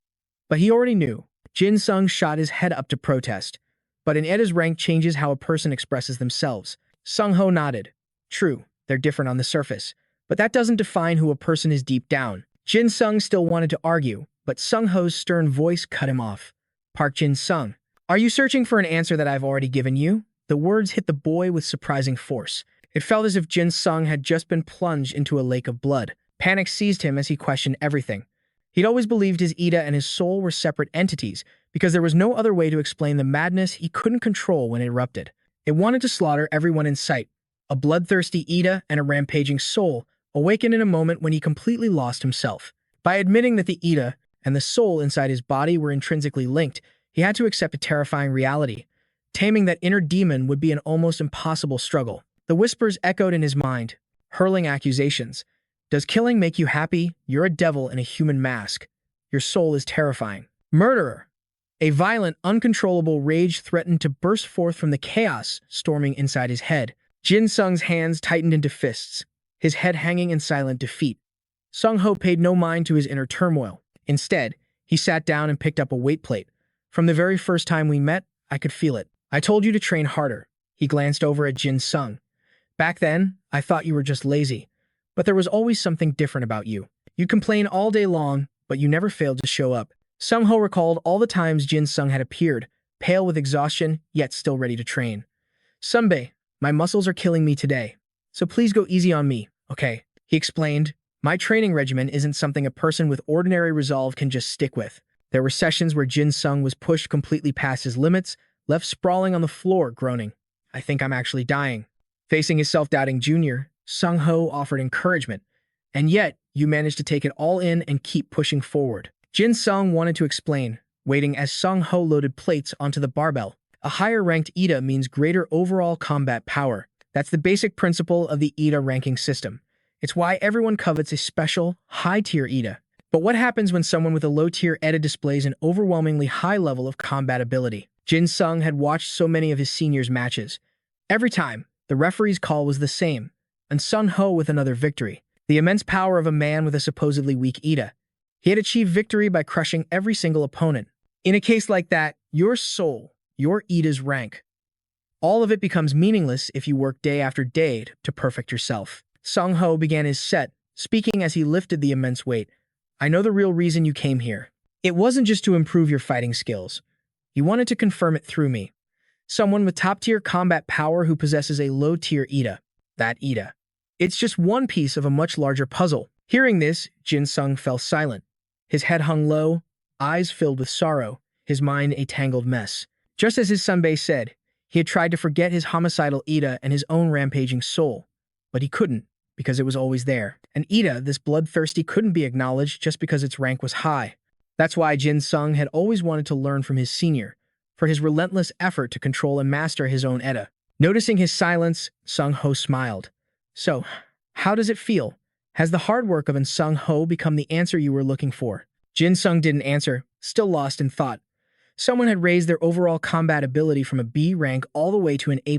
But he already knew. Jin Sung shot his head up to protest. But an Ida's rank changes how a person expresses themselves. Sung Ho nodded. True, they're different on the surface. But that doesn't define who a person is deep down. Jin Sung still wanted to argue, but Sung Ho's stern voice cut him off. Park Jin Sung, are you searching for an answer that I've already given you? The words hit the boy with surprising force. It felt as if Jin Sung had just been plunged into a lake of blood. Panic seized him as he questioned everything. He'd always believed his Ida and his soul were separate entities because there was no other way to explain the madness he couldn't control when it erupted. It wanted to slaughter everyone in sight. A bloodthirsty Ida and a rampaging soul awakened in a moment when he completely lost himself. By admitting that the Ida and the soul inside his body were intrinsically linked, he had to accept a terrifying reality. Taming that inner demon would be an almost impossible struggle. The whispers echoed in his mind, hurling accusations. Does killing make you happy? You're a devil in a human mask. Your soul is terrifying. Murderer! A violent, uncontrollable rage threatened to burst forth from the chaos storming inside his head. Jin Sung's hands tightened into fists, his head hanging in silent defeat. Sung Ho paid no mind to his inner turmoil. Instead, he sat down and picked up a weight plate. From the very first time we met, I could feel it. I told you to train harder. He glanced over at Jin Sung. Back then, I thought you were just lazy. But there was always something different about you. You'd complain all day long, but you never failed to show up. Sung Ho recalled all the times Jin Sung had appeared, pale with exhaustion, yet still ready to train. Sunbae, my muscles are killing me today. So please go easy on me, okay? He explained, my training regimen isn't something a person with ordinary resolve can just stick with. There were sessions where Jin Sung was pushed completely past his limits, left sprawling on the floor, groaning. I think I'm actually dying. Facing his self-doubting junior, Sung Ho offered encouragement. And yet, you managed to take it all in and keep pushing forward. Jin Sung wanted to explain, waiting as Sung Ho loaded plates onto the barbell. A higher-ranked Ida means greater overall combat power. That's the basic principle of the Ida ranking system. It's why everyone covets a special, high-tier Ida. But what happens when someone with a low-tier Ida displays an overwhelmingly high level of combat ability? Jin Sung had watched so many of his seniors' matches. Every time, the referee's call was the same, and Sung Ho with another victory. The immense power of a man with a supposedly weak Ida. He had achieved victory by crushing every single opponent. In a case like that, your soul, your Ida's rank, all of it becomes meaningless if you work day after day to perfect yourself. Sung Ho began his set, speaking as he lifted the immense weight. I know the real reason you came here. It wasn't just to improve your fighting skills. You wanted to confirm it through me. Someone with top-tier combat power who possesses a low-tier Ida. That Ida. It's just one piece of a much larger puzzle. Hearing this, Jin Sung fell silent. His head hung low, eyes filled with sorrow, his mind a tangled mess. Just as his sunbae said, he had tried to forget his homicidal Ida and his own rampaging soul, but he couldn't, because it was always there. And Ida, this bloodthirsty, couldn't be acknowledged just because its rank was high. That's why Jin Sung had always wanted to learn from his senior, for his relentless effort to control and master his own Ida. Noticing his silence, Sung Ho smiled. So, how does it feel? Has the hard work of Sung Ho become the answer you were looking for? Jin Sung didn't answer, still lost in thought. Someone had raised their overall combat ability from a B rank all the way to an A+.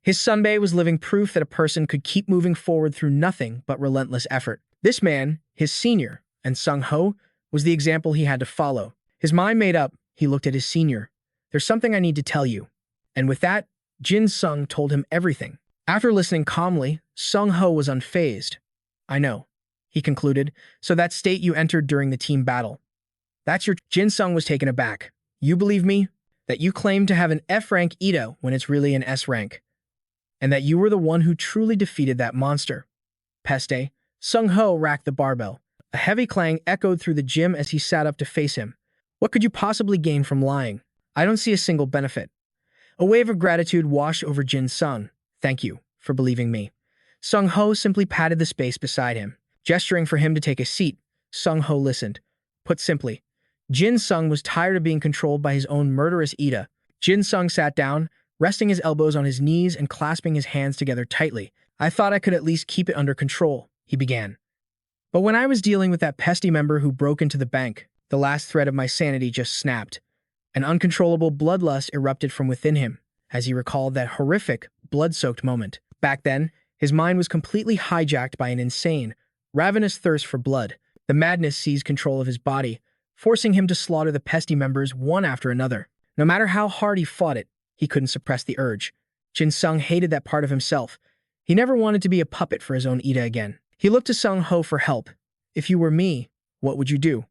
His sunbae was living proof that a person could keep moving forward through nothing but relentless effort. This man, his senior, and Sung Ho, was the example he had to follow. His mind made up, he looked at his senior. There's something I need to tell you. And with that, Jin Sung told him everything. After listening calmly, Sung Ho was unfazed. I know, he concluded, so that state you entered during the team battle. That's your— Jin Sung was taken aback. You believe me? That you claim to have an F-rank Ida when it's really an S-rank. And that you were the one who truly defeated that monster. Peste. Sung Ho racked the barbell. A heavy clang echoed through the gym as he sat up to face him. What could you possibly gain from lying? I don't see a single benefit. A wave of gratitude washed over Jin Sung. Thank you for believing me. Sung Ho simply patted the space beside him. Gesturing for him to take a seat, Sung Ho listened. Put simply, Jin Sung was tired of being controlled by his own murderous Ida. Jin Sung sat down, resting his elbows on his knees and clasping his hands together tightly. I thought I could at least keep it under control, he began. But when I was dealing with that pesky member who broke into the bank, the last thread of my sanity just snapped. An uncontrollable bloodlust erupted from within him, as he recalled that horrific, blood-soaked moment. Back then, his mind was completely hijacked by an insane, ravenous thirst for blood. The madness seized control of his body, forcing him to slaughter the pesky members one after another. No matter how hard he fought it, he couldn't suppress the urge. Jin Sung hated that part of himself. He never wanted to be a puppet for his own Ida again. He looked to Sung Ho for help. If you were me, what would you do?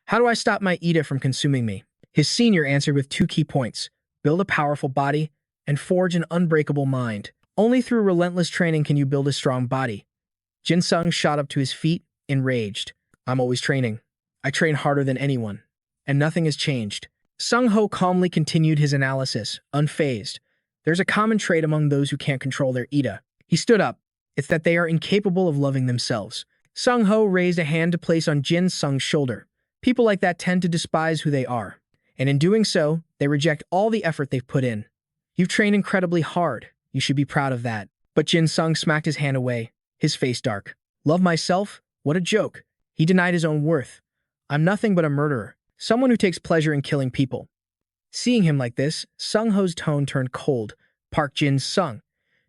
How do I stop my Ida from consuming me? His senior answered with 2 key points: build a powerful body and forge an unbreakable mind. Only through relentless training can you build a strong body. Jin Sung shot up to his feet, enraged. I'm always training. I train harder than anyone. And nothing has changed. Sung Ho calmly continued his analysis, unfazed. There's a common trait among those who can't control their Ida. He stood up. It's that they are incapable of loving themselves. Sung Ho raised a hand to place on Jin Sung's shoulder. People like that tend to despise who they are. And in doing so, they reject all the effort they've put in. You've trained incredibly hard. You should be proud of that. But Jin Sung smacked his hand away, his face dark. Love myself? What a joke. He denied his own worth. I'm nothing but a murderer, someone who takes pleasure in killing people. Seeing him like this, Sung Ho's tone turned cold. Park Jin Sung.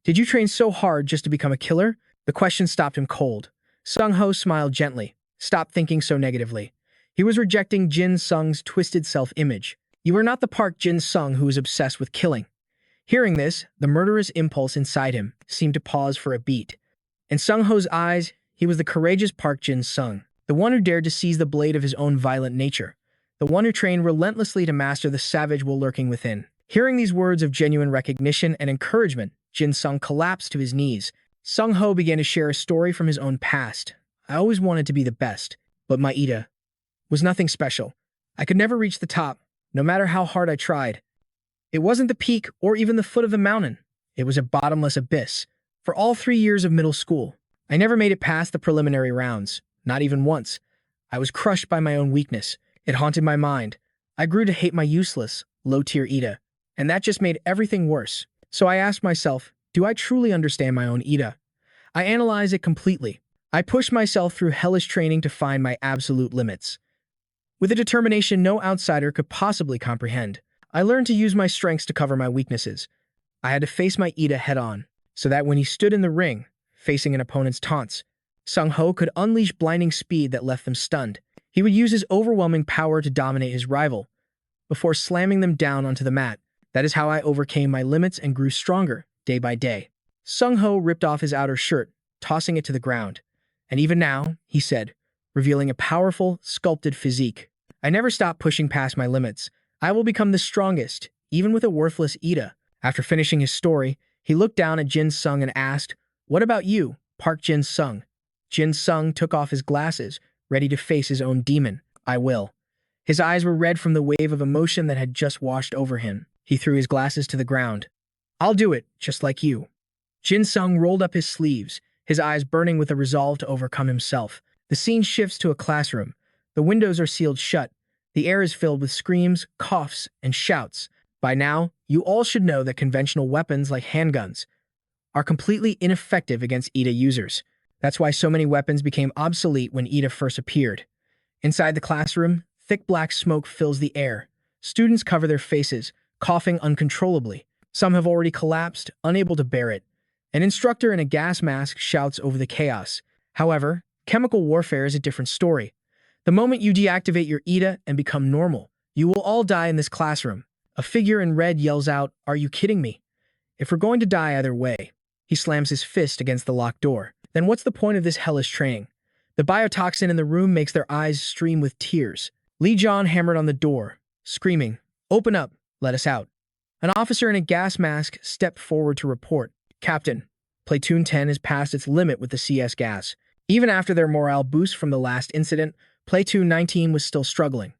Did you train so hard just to become a killer? The question stopped him cold. Sung Ho smiled gently. Stop thinking so negatively. He was rejecting Jin Sung's twisted self-image. You are not the Park Jin Sung who is obsessed with killing. Hearing this, the murderous impulse inside him seemed to pause for a beat. In Sung Ho's eyes, he was the courageous Park Jin Sung, the one who dared to seize the blade of his own violent nature, the one who trained relentlessly to master the savage will lurking within. Hearing these words of genuine recognition and encouragement, Jin Sung collapsed to his knees. Sung Ho began to share a story from his own past. I always wanted to be the best, but my Ida was nothing special. I could never reach the top, no matter how hard I tried. It wasn't the peak or even the foot of the mountain. It was a bottomless abyss. For all 3 years of middle school, I never made it past the preliminary rounds, not even once. I was crushed by my own weakness. It haunted my mind. I grew to hate my useless, low-tier Ida, and that just made everything worse. So I asked myself, do I truly understand my own Ida? I analyzed it completely. I pushed myself through hellish training to find my absolute limits. With a determination no outsider could possibly comprehend, I learned to use my strengths to cover my weaknesses. I had to face my Ida head-on, so that when he stood in the ring, facing an opponent's taunts, Sung Ho could unleash blinding speed that left them stunned. He would use his overwhelming power to dominate his rival, before slamming them down onto the mat. That is how I overcame my limits and grew stronger, day by day. Sung-ho ripped off his outer shirt, tossing it to the ground. And even now, he said, revealing a powerful, sculpted physique. I never stop pushing past my limits. I will become the strongest, even with a worthless Ida. After finishing his story, he looked down at Jin Sung and asked, "What about you, Park Jin Sung?" Jin Sung took off his glasses, ready to face his own demon. "I will." His eyes were red from the wave of emotion that had just washed over him. He threw his glasses to the ground. "I'll do it, just like you." Jin Sung rolled up his sleeves, his eyes burning with a resolve to overcome himself. The scene shifts to a classroom. The windows are sealed shut. The air is filled with screams, coughs, and shouts. By now, you all should know that conventional weapons like handguns are completely ineffective against Ida users. That's why so many weapons became obsolete when Ida first appeared. Inside the classroom, thick black smoke fills the air. Students cover their faces, coughing uncontrollably. Some have already collapsed, unable to bear it. An instructor in a gas mask shouts over the chaos. However, chemical warfare is a different story. The moment you deactivate your Ida and become normal, you will all die in this classroom. A figure in red yells out, "Are you kidding me? If we're going to die either way." He slams his fist against the locked door. Then what's the point of this hellish training? The biotoxin in the room makes their eyes stream with tears. Lee John hammered on the door, screaming, "Open up, let us out." An officer in a gas mask stepped forward to report, "Captain, Platoon 10 has passed its limit with the CS gas." Even after their morale boost from the last incident, Platoon 19 was still struggling.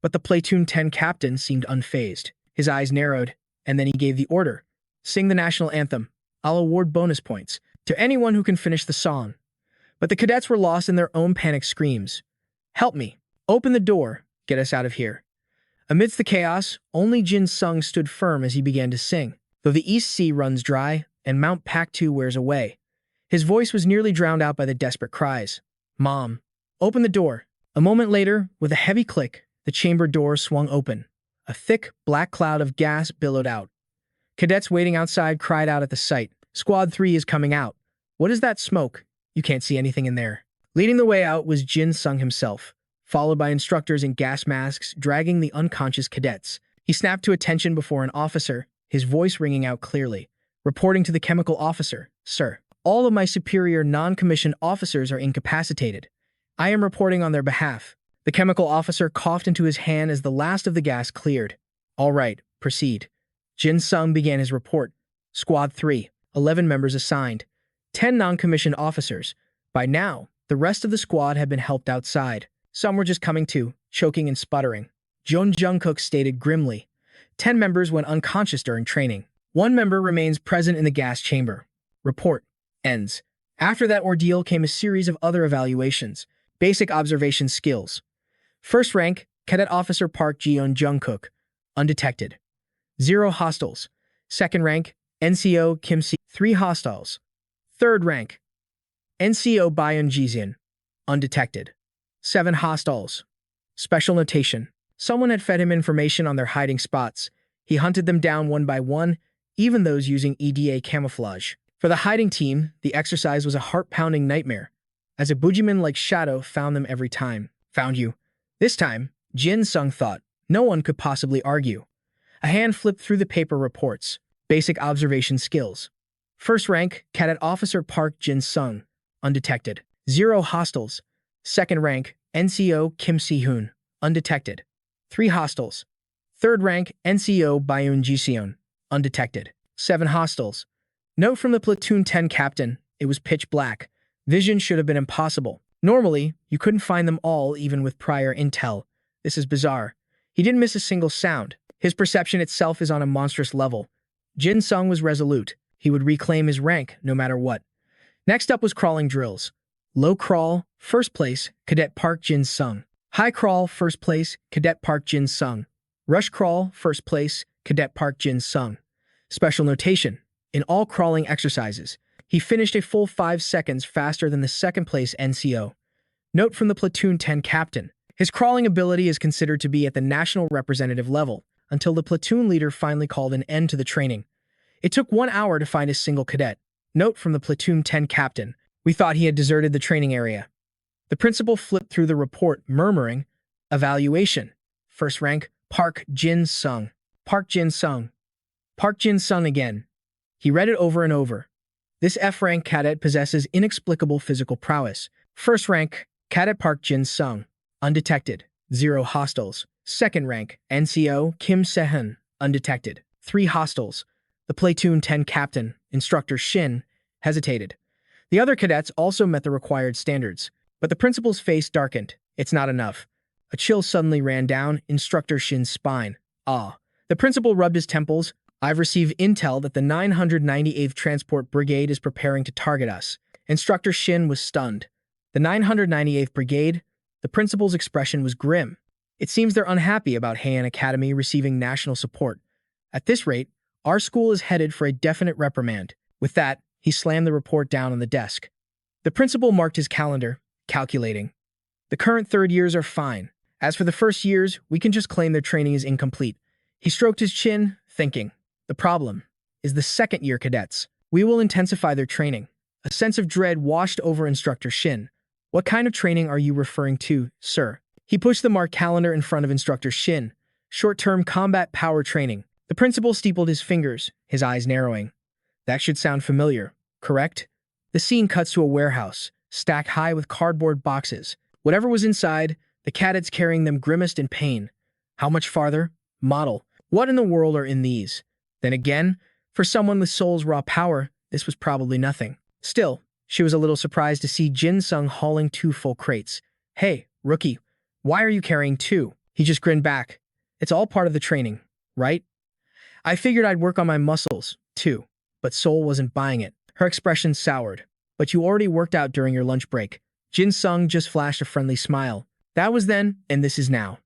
But the Platoon 10 captain seemed unfazed. His eyes narrowed, and then he gave the order, "Sing the national anthem. I'll award bonus points to anyone who can finish the song." But the cadets were lost in their own panic screams. "Help me. Open the door. Get us out of here." Amidst the chaos, only Jin Sung stood firm as he began to sing. Though the East Sea runs dry and Mount PACT wears away, his voice was nearly drowned out by the desperate cries. "Mom, open the door." A moment later, with a heavy click, the chamber door swung open. A thick, black cloud of gas billowed out. Cadets waiting outside cried out at the sight. "Squad 3 is coming out." "What is that smoke? You can't see anything in there." Leading the way out was Jin Sung himself, followed by instructors in gas masks dragging the unconscious cadets. He snapped to attention before an officer, his voice ringing out clearly, reporting to the chemical officer, "Sir, all of my superior non-commissioned officers are incapacitated. I am reporting on their behalf." The chemical officer coughed into his hand as the last of the gas cleared. "All right, proceed." Jin Sung began his report. "Squad 3, 11 members assigned, 10 non-commissioned officers. By now, the rest of the squad had been helped outside. Some were just coming to, choking and sputtering." Jeon Jungkook stated grimly. 10 members went unconscious during training. 1 member remains present in the gas chamber. Report ends. After that ordeal came a series of other evaluations. Basic observation skills. First rank, Cadet Officer Park Jeon Jungkook, undetected. 0 hostiles. Second rank, NCO Kim Si, 3 hostiles. Third rank, NCO Byun Jizian, undetected. 7 hostiles. Special notation. Someone had fed him information on their hiding spots. He hunted them down one by one, even those using EDA camouflage. For the hiding team, the exercise was a heart-pounding nightmare, as a boogeyman-like shadow found them every time. "Found you." This time, Jin Sung thought. No one could possibly argue. A hand flipped through the paper reports. Basic observation skills. First rank, Cadet Officer Park Jin Sung, undetected. 0 hostiles. Second rank, NCO Kim Si-hoon, undetected. 3 hostiles. Third rank, NCO Byun Jiseon, undetected. 7 hostiles. Note from the Platoon 10 captain, it was pitch black. Vision should have been impossible. Normally, you couldn't find them all even with prior intel. This is bizarre. He didn't miss a single sound. His perception itself is on a monstrous level. Jin Sung was resolute. He would reclaim his rank no matter what. Next up was crawling drills. Low crawl, first place, Cadet Park Jin Sung. High crawl, first place, Cadet Park Jin Sung. Rush crawl, first place, Cadet Park Jin Sung. Special notation. In all crawling exercises, he finished a full 5 seconds faster than the second place NCO. Note from the Platoon 10 captain. His crawling ability is considered to be at the national representative level, until the platoon leader finally called an end to the training. It took 1 hour to find a single cadet. Note from the Platoon 10 captain. We thought he had deserted the training area. The principal flipped through the report, murmuring, "Evaluation. First rank, Park Jin Sung. Park Jin Sung. Park Jin Sung again." He read it over and over. This F-rank cadet possesses inexplicable physical prowess. First rank, Cadet Park Jin Sung. Undetected. 0 hostiles. Second rank, NCO Kim Sehun. Undetected. 3 hostiles. The platoon 10 captain, Instructor Shin, hesitated. The other cadets also met the required standards, but the principal's face darkened. It's not enough. A chill suddenly ran down Instructor Shin's spine. Ah. The principal rubbed his temples. "I've received intel that the 998th Transport Brigade is preparing to target us." Instructor Shin was stunned. The 998th Brigade? The principal's expression was grim. "It seems they're unhappy about Heian Academy receiving national support. At this rate, our school is headed for a definite reprimand." With that, he slammed the report down on the desk. The principal marked his calendar, calculating. "The current third years are fine. As for the first years, we can just claim their training is incomplete." He stroked his chin, thinking, "The problem is the second-year cadets. We will intensify their training." A sense of dread washed over Instructor Shin. "What kind of training are you referring to, sir?" He pushed the marked calendar in front of Instructor Shin. "Short-term combat power training." The principal steepled his fingers, his eyes narrowing. "That should sound familiar, correct?" The scene cuts to a warehouse, stacked high with cardboard boxes. Whatever was inside, the cadets carrying them grimaced in pain. How much farther? Model. What in the world are in these? Then again, for someone with Soul's raw power, this was probably nothing. Still, she was a little surprised to see Jin Sung hauling 2 full crates. "Hey, rookie, why are you carrying 2? He just grinned back. "It's all part of the training, right? I figured I'd work on my muscles, too." But Soul wasn't buying it. Her expression soured. "But you already worked out during your lunch break." Jin Sung just flashed a friendly smile. "That was then, and this is now."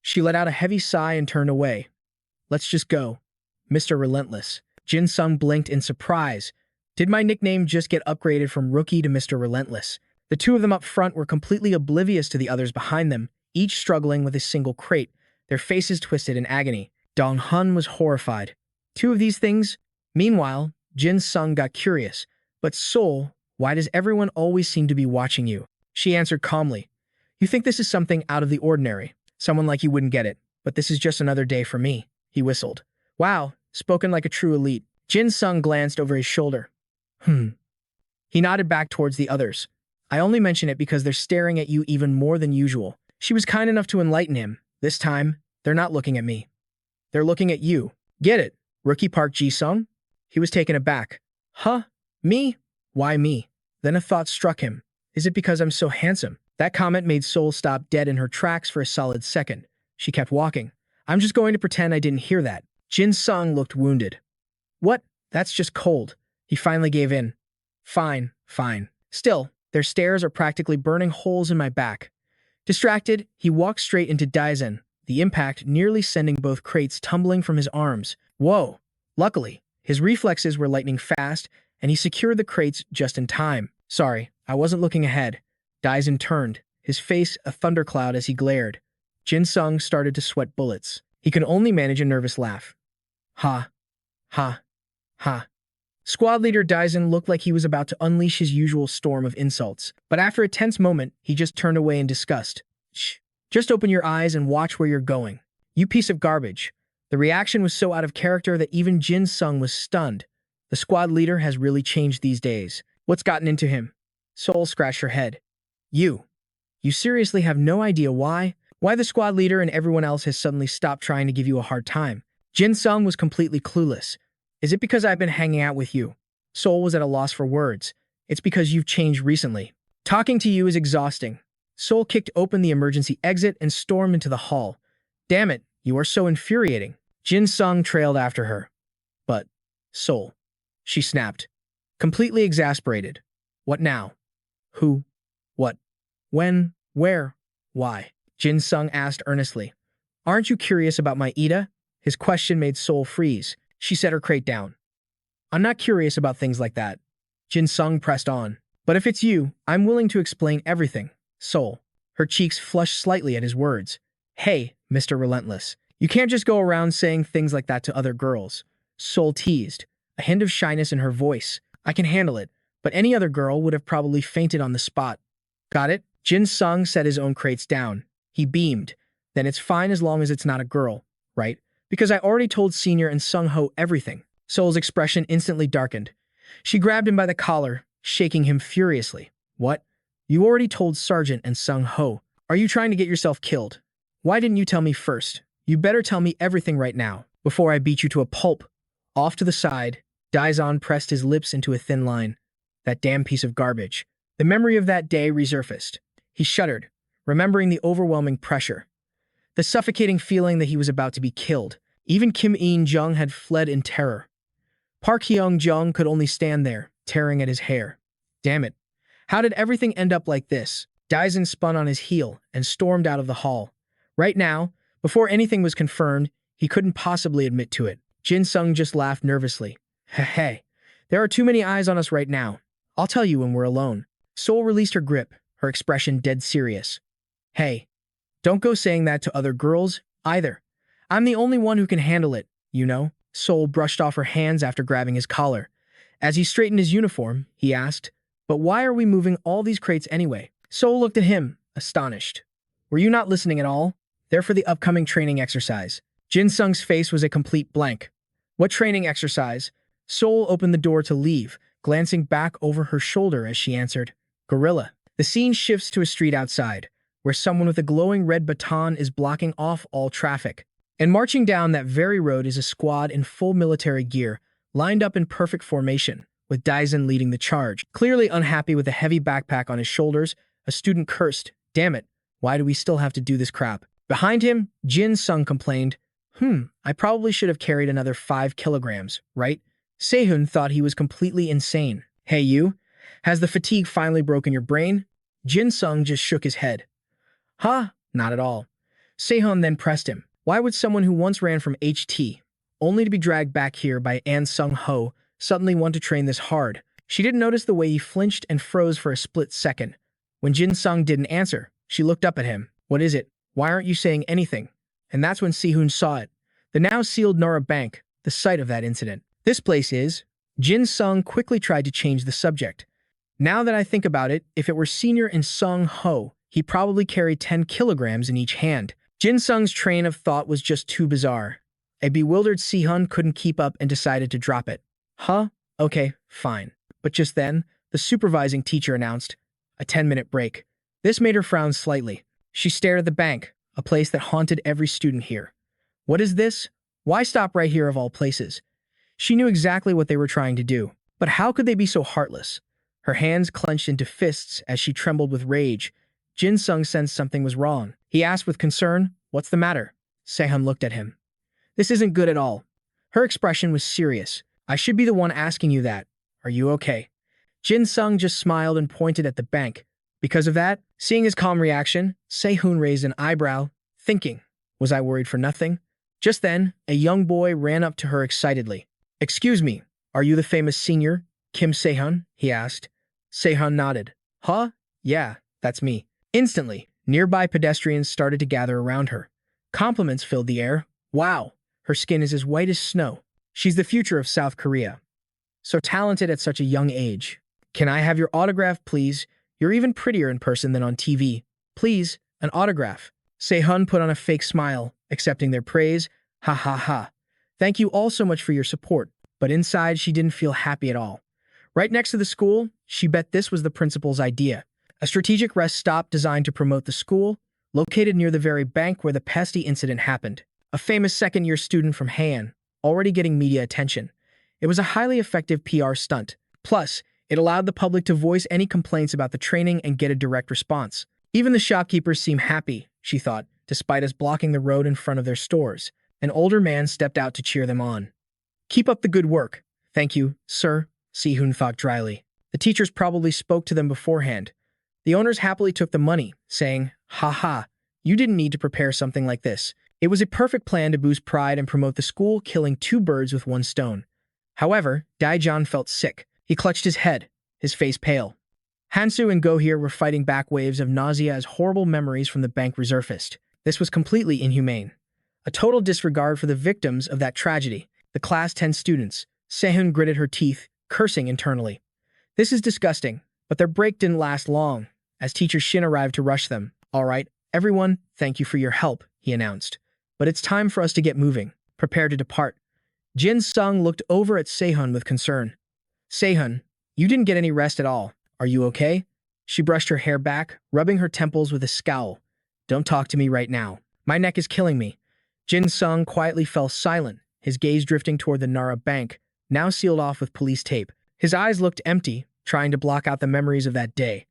She let out a heavy sigh and turned away. "Let's just go, Mr. Relentless." Jin Sung blinked in surprise. Did my nickname just get upgraded from Rookie to Mr. Relentless? The 2 of them up front were completely oblivious to the others behind them, each struggling with a single crate, their faces twisted in agony. Dong Hun was horrified. 2 of these things? Meanwhile, Jin Sung got curious. "But Soul, why does everyone always seem to be watching you?" She answered calmly. "You think this is something out of the ordinary. Someone like you wouldn't get it, but this is just another day for me." He whistled. "Wow, spoken like a true elite." Jin Sung glanced over his shoulder. He nodded back towards the others. "I only mention it because they're staring at you even more than usual." She was kind enough to enlighten him. "This time, they're not looking at me. They're looking at you. Get it, Rookie Park Ji-sung?" He was taken aback. "Huh? Me? Why me?" Then a thought struck him. "Is it because I'm so handsome?" That comment made Soul stop dead in her tracks for a solid second. She kept walking. "I'm just going to pretend I didn't hear that." Jin Sung looked wounded. "What? That's just cold." He finally gave in. Fine. Still, their stares are practically burning holes in my back." Distracted, he walked straight into Daisen, the impact nearly sending both crates tumbling from his arms. Whoa! Luckily, his reflexes were lightning fast, and he secured the crates just in time. "Sorry, I wasn't looking ahead." Daisen turned, his face a thundercloud as he glared. Jin Sung started to sweat bullets. He could only manage a nervous laugh. Ha. Squad leader Daisen looked like he was about to unleash his usual storm of insults, but after a tense moment, he just turned away in disgust. "Shh. Just open your eyes and watch where you're going. You piece of garbage." The reaction was so out of character that even Jin Sung was stunned. The squad leader has really changed these days. What's gotten into him? Soul scratched her head. You seriously have no idea why? Why the squad leader and everyone else has suddenly stopped trying to give you a hard time? Jin Sung was completely clueless. "Is it because I've been hanging out with you?" Soul was at a loss for words. "It's because you've changed recently. Talking to you is exhausting." Soul kicked open the emergency exit and stormed into the hall. "Damn it, you are so infuriating." Jin Sung trailed after her. "But, Soul," she snapped, completely exasperated. "What now? Who? What? When? Where? Why?" Jin Sung asked earnestly. "Aren't you curious about my Ida?" His question made Soul freeze. She set her crate down. "I'm not curious about things like that." Jin Sung pressed on. "But if it's you, I'm willing to explain everything." Soul. Her cheeks flushed slightly at his words. "Hey, Mr. Relentless. You can't just go around saying things like that to other girls." Soul teased, a hint of shyness in her voice. "I can handle it, but any other girl would have probably fainted on the spot." "Got it?" Jin Sung set his own crates down. He beamed. Then it's fine as long as it's not a girl, right? Because I already told Senior and Sung Ho everything. Seol's expression instantly darkened. She grabbed him by the collar, shaking him furiously. What? You already told Sergeant and Sung Ho. Are you trying to get yourself killed? Why didn't you tell me first? You better tell me everything right now, before I beat you to a pulp. Off to the side, Daizon pressed his lips into a thin line. That damn piece of garbage. The memory of that day resurfaced. He shuddered, remembering the overwhelming pressure. The suffocating feeling that he was about to be killed. Even Kim In-jung had fled in terror. Park Hyung-jung could only stand there, tearing at his hair. Damn it. How did everything end up like this? Daizon spun on his heel and stormed out of the hall. Right now, before anything was confirmed, he couldn't possibly admit to it. Jin Sung just laughed nervously. Hey, there are too many eyes on us right now. I'll tell you when we're alone. Seol released her grip, her expression dead serious. Hey, don't go saying that to other girls, either. I'm the only one who can handle it, you know? Seol brushed off her hands after grabbing his collar. As he straightened his uniform, he asked, But why are we moving all these crates anyway? Seol looked at him, astonished. Were you not listening at all? They're for the upcoming training exercise. Jin Sung's face was a complete blank. What training exercise? Seol opened the door to leave, glancing back over her shoulder as she answered, Gorilla. The scene shifts to a street outside, where someone with a glowing red baton is blocking off all traffic. And marching down that very road is a squad in full military gear, lined up in perfect formation, with Daizon leading the charge. Clearly unhappy with the heavy backpack on his shoulders, a student cursed, Damn it, why do we still have to do this crap? Behind him, Jin Sung complained, I probably should have carried another 5 kilograms, right? Sehun thought he was completely insane. Hey you, has the fatigue finally broken your brain? Jin Sung just shook his head. Huh? Not at all. Sehun then pressed him. Why would someone who once ran from HT, only to be dragged back here by An Sung Ho, suddenly want to train this hard? She didn't notice the way he flinched and froze for a split second. When Jin Sung didn't answer, she looked up at him. What is it? Why aren't you saying anything? And that's when Sehun saw it. The now sealed Nora Bank, the site of that incident. This place is... Jin Sung quickly tried to change the subject. Now that I think about it, if it were Senior and Sung Ho, he probably carried 10 kilograms in each hand. Jin Sung's train of thought was just too bizarre. A bewildered Sehun couldn't keep up and decided to drop it. Huh? Okay, fine. But just then, the supervising teacher announced, a 10-minute break. This made her frown slightly. She stared at the bank, a place that haunted every student here. What is this? Why stop right here of all places? She knew exactly what they were trying to do. But how could they be so heartless? Her hands clenched into fists as she trembled with rage. Jin Sung sensed something was wrong. He asked with concern, What's the matter? Sehun looked at him. This isn't good at all. Her expression was serious. I should be the one asking you that. Are you okay? Jin Sung just smiled and pointed at the bank. Because of that, seeing his calm reaction, Sehun raised an eyebrow, thinking, was I worried for nothing? Just then, a young boy ran up to her excitedly. Excuse me, are you the famous senior, Kim Sehun? He asked. Sehun nodded. Huh? Yeah, that's me. Instantly, nearby pedestrians started to gather around her. Compliments filled the air. Wow, her skin is as white as snow. She's the future of South Korea. So talented at such a young age. Can I have your autograph, please? You're even prettier in person than on TV. Please, an autograph. Sehun put on a fake smile, accepting their praise. Ha ha ha. Thank you all so much for your support. But inside, she didn't feel happy at all. Right next to the school, she bet this was the principal's idea. A strategic rest stop designed to promote the school, located near the very bank where the pesty incident happened. A famous second-year student from Han, already getting media attention. It was a highly effective PR stunt. Plus, it allowed the public to voice any complaints about the training and get a direct response. Even the shopkeepers seemed happy, she thought, despite us blocking the road in front of their stores. An older man stepped out to cheer them on. Keep up the good work. Thank you, sir, Sehun thought dryly. The teachers probably spoke to them beforehand. The owners happily took the money, saying, Ha ha, you didn't need to prepare something like this. It was a perfect plan to boost pride and promote the school, killing 2 birds with 1 stone. However, Daejeon felt sick. He clutched his head, his face pale. Hansu and Gohir were fighting back waves of nausea as horrible memories from the bank resurfaced. This was completely inhumane. A total disregard for the victims of that tragedy. The class 10 students. Sehun gritted her teeth, cursing internally. This is disgusting, but their break didn't last long. as teacher Shin arrived to rush them. "All right, everyone, thank you for your help," he announced. "But it's time for us to get moving. Prepare to depart." Jin Sung looked over at Sehun with concern. "Sehun, you didn't get any rest at all. Are you okay?" She brushed her hair back, rubbing her temples with a scowl. "Don't talk to me right now. My neck is killing me." Jin Sung quietly fell silent, his gaze drifting toward the Nara bank, now sealed off with police tape. His eyes looked empty, trying to block out the memories of that day.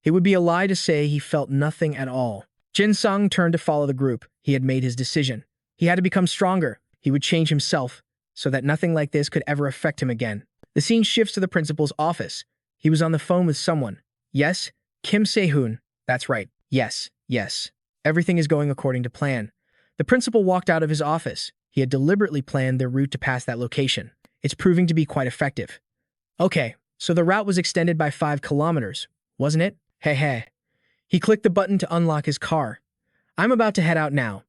It would be a lie to say he felt nothing at all. Jin Sung turned to follow the group. He had made his decision. He had to become stronger. He would change himself, so that nothing like this could ever affect him again. The scene shifts to the principal's office. He was on the phone with someone. "Yes, Kim Se-hoon. That's right. Yes, yes. Everything is going according to plan." The principal walked out of his office. He had deliberately planned their route to pass that location. It's proving to be quite effective. "Okay, so the route was extended by 5 kilometers, wasn't it? Hey hey." He clicked the button to unlock his car. "I'm about to head out now."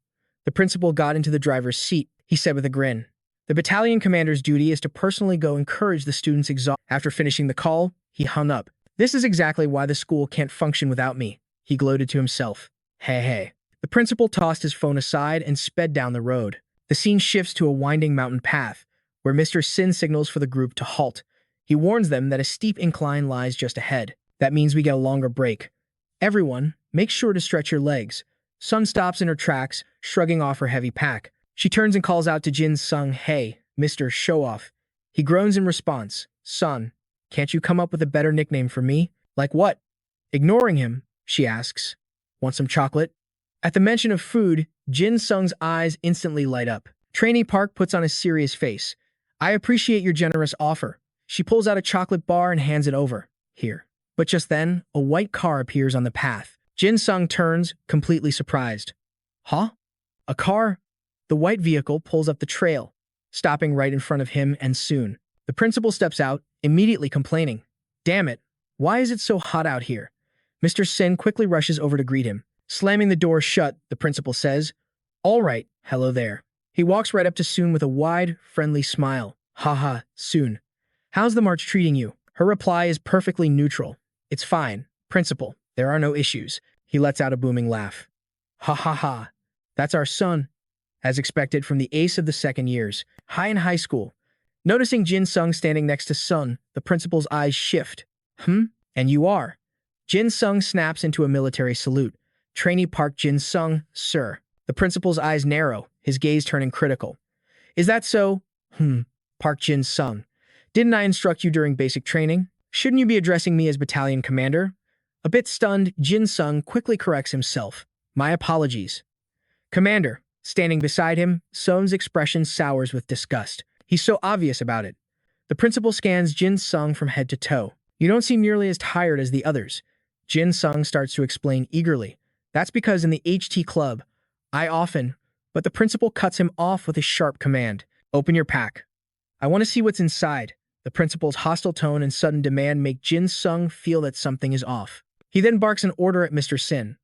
The principal got into the driver's seat. He said with a grin, "The battalion commander's duty is to personally go encourage the students exhausted." After finishing the call, he hung up. "This is exactly why the school can't function without me," he gloated to himself. Hey hey. The principal tossed his phone aside and sped down the road. The scene shifts to a winding mountain path, where Mr. Sin signals for the group to halt. He warns them that a steep incline lies just ahead. That means we get a longer break. "Everyone, make sure to stretch your legs." Sun stops in her tracks, shrugging off her heavy pack. She turns and calls out to Jin Sung, "Hey, Mr. Show-Off." He groans in response. "Sun, can't you come up with a better nickname for me?" "Like what?" Ignoring him, she asks, "Want some chocolate?" At the mention of food, Jin Sung's eyes instantly light up. Trainee Park puts on a serious face. "I appreciate your generous offer." She pulls out a chocolate bar and hands it over. "Here." But just then, a white car appears on the path. Jin Sung turns, completely surprised. "Huh? A car?" The white vehicle pulls up the trail, stopping right in front of him, and soon, the principal steps out, immediately complaining. "Damn it, why is it so hot out here?" Mr. Sin quickly rushes over to greet him. Slamming the door shut, the principal says, "All right, hello there." He walks right up to Soon with a wide, friendly smile. "Haha, Soon. How's the march treating you?" Her reply is perfectly neutral. "It's fine, principal. There are no issues." He lets out a booming laugh. "Ha ha ha. That's our son." As expected from the ace of the second years, high in high school. Noticing Jin Sung standing next to Sun, the principal's eyes shift. And you are?" Jin Sung snaps into a military salute. "Trainee Park Jin Sung, sir." The principal's eyes narrow, his gaze turning critical. "Is that so?" Park Jin Sung. "Didn't I instruct you during basic training? Shouldn't you be addressing me as battalion commander?" A bit stunned, Jin Sung quickly corrects himself. "My apologies." "Commander." Standing beside him, Sun's expression sours with disgust. He's so obvious about it. The principal scans Jin Sung from head to toe. "You don't seem nearly as tired as the others." Jin Sung starts to explain eagerly. "That's because in the HT club, I often..." But the principal cuts him off with a sharp command. "Open your pack. I want to see what's inside." The principal's hostile tone and sudden demand make Jin Sung feel that something is off. He then barks an order at Mr. Sin.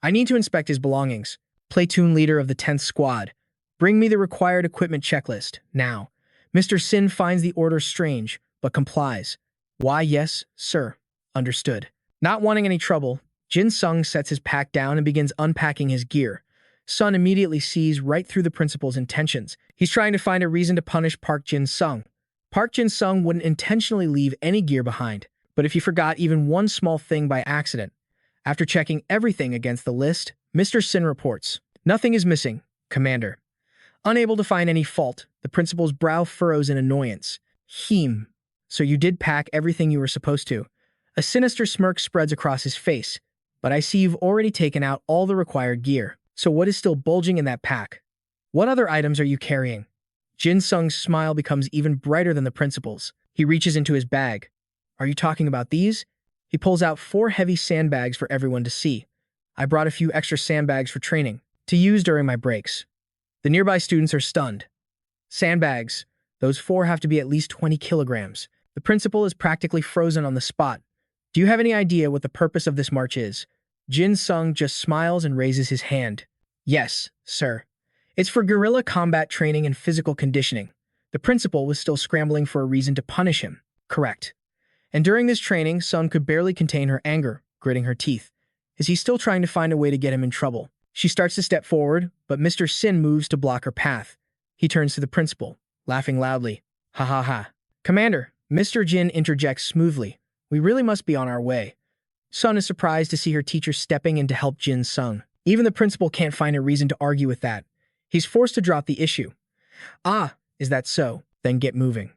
"I need to inspect his belongings. Platoon leader of the 10th Squad. Bring me the required equipment checklist, now." Mr. Sin finds the order strange, but complies. "Why, yes, sir. Understood." Not wanting any trouble, Jin Sung sets his pack down and begins unpacking his gear. Sun immediately sees right through the principal's intentions. He's trying to find a reason to punish Park Jin Sung. Park Jin Sung wouldn't intentionally leave any gear behind, but if he forgot even one small thing by accident. After checking everything against the list, Mr. Sin reports, "Nothing is missing, Commander." Unable to find any fault, the principal's brow furrows in annoyance. So you did pack everything you were supposed to." A sinister smirk spreads across his face. "But I see you've already taken out all the required gear. So what is still bulging in that pack? What other items are you carrying?" Jin Sung's smile becomes even brighter than the principal's. He reaches into his bag. "Are you talking about these?" He pulls out 4 heavy sandbags for everyone to see. "I brought a few extra sandbags for training, to use during my breaks." The nearby students are stunned. Sandbags. Those 4 have to be at least 20 kilograms. The principal is practically frozen on the spot. "Do you have any idea what the purpose of this march is?" Jin Sung just smiles and raises his hand. "Yes, sir. It's for guerrilla combat training and physical conditioning." The principal was still scrambling for a reason to punish him. "Correct." And during this training, Sun could barely contain her anger, gritting her teeth. Is he still trying to find a way to get him in trouble? She starts to step forward, but Mr. Sin moves to block her path. He turns to the principal, laughing loudly. Ha ha ha. Commander, Mr. Jin interjects smoothly. We really must be on our way. Sun is surprised to see her teacher stepping in to help Jin Sung. Even the principal can't find a reason to argue with that. He's forced to drop the issue. Ah, is that so? Then get moving.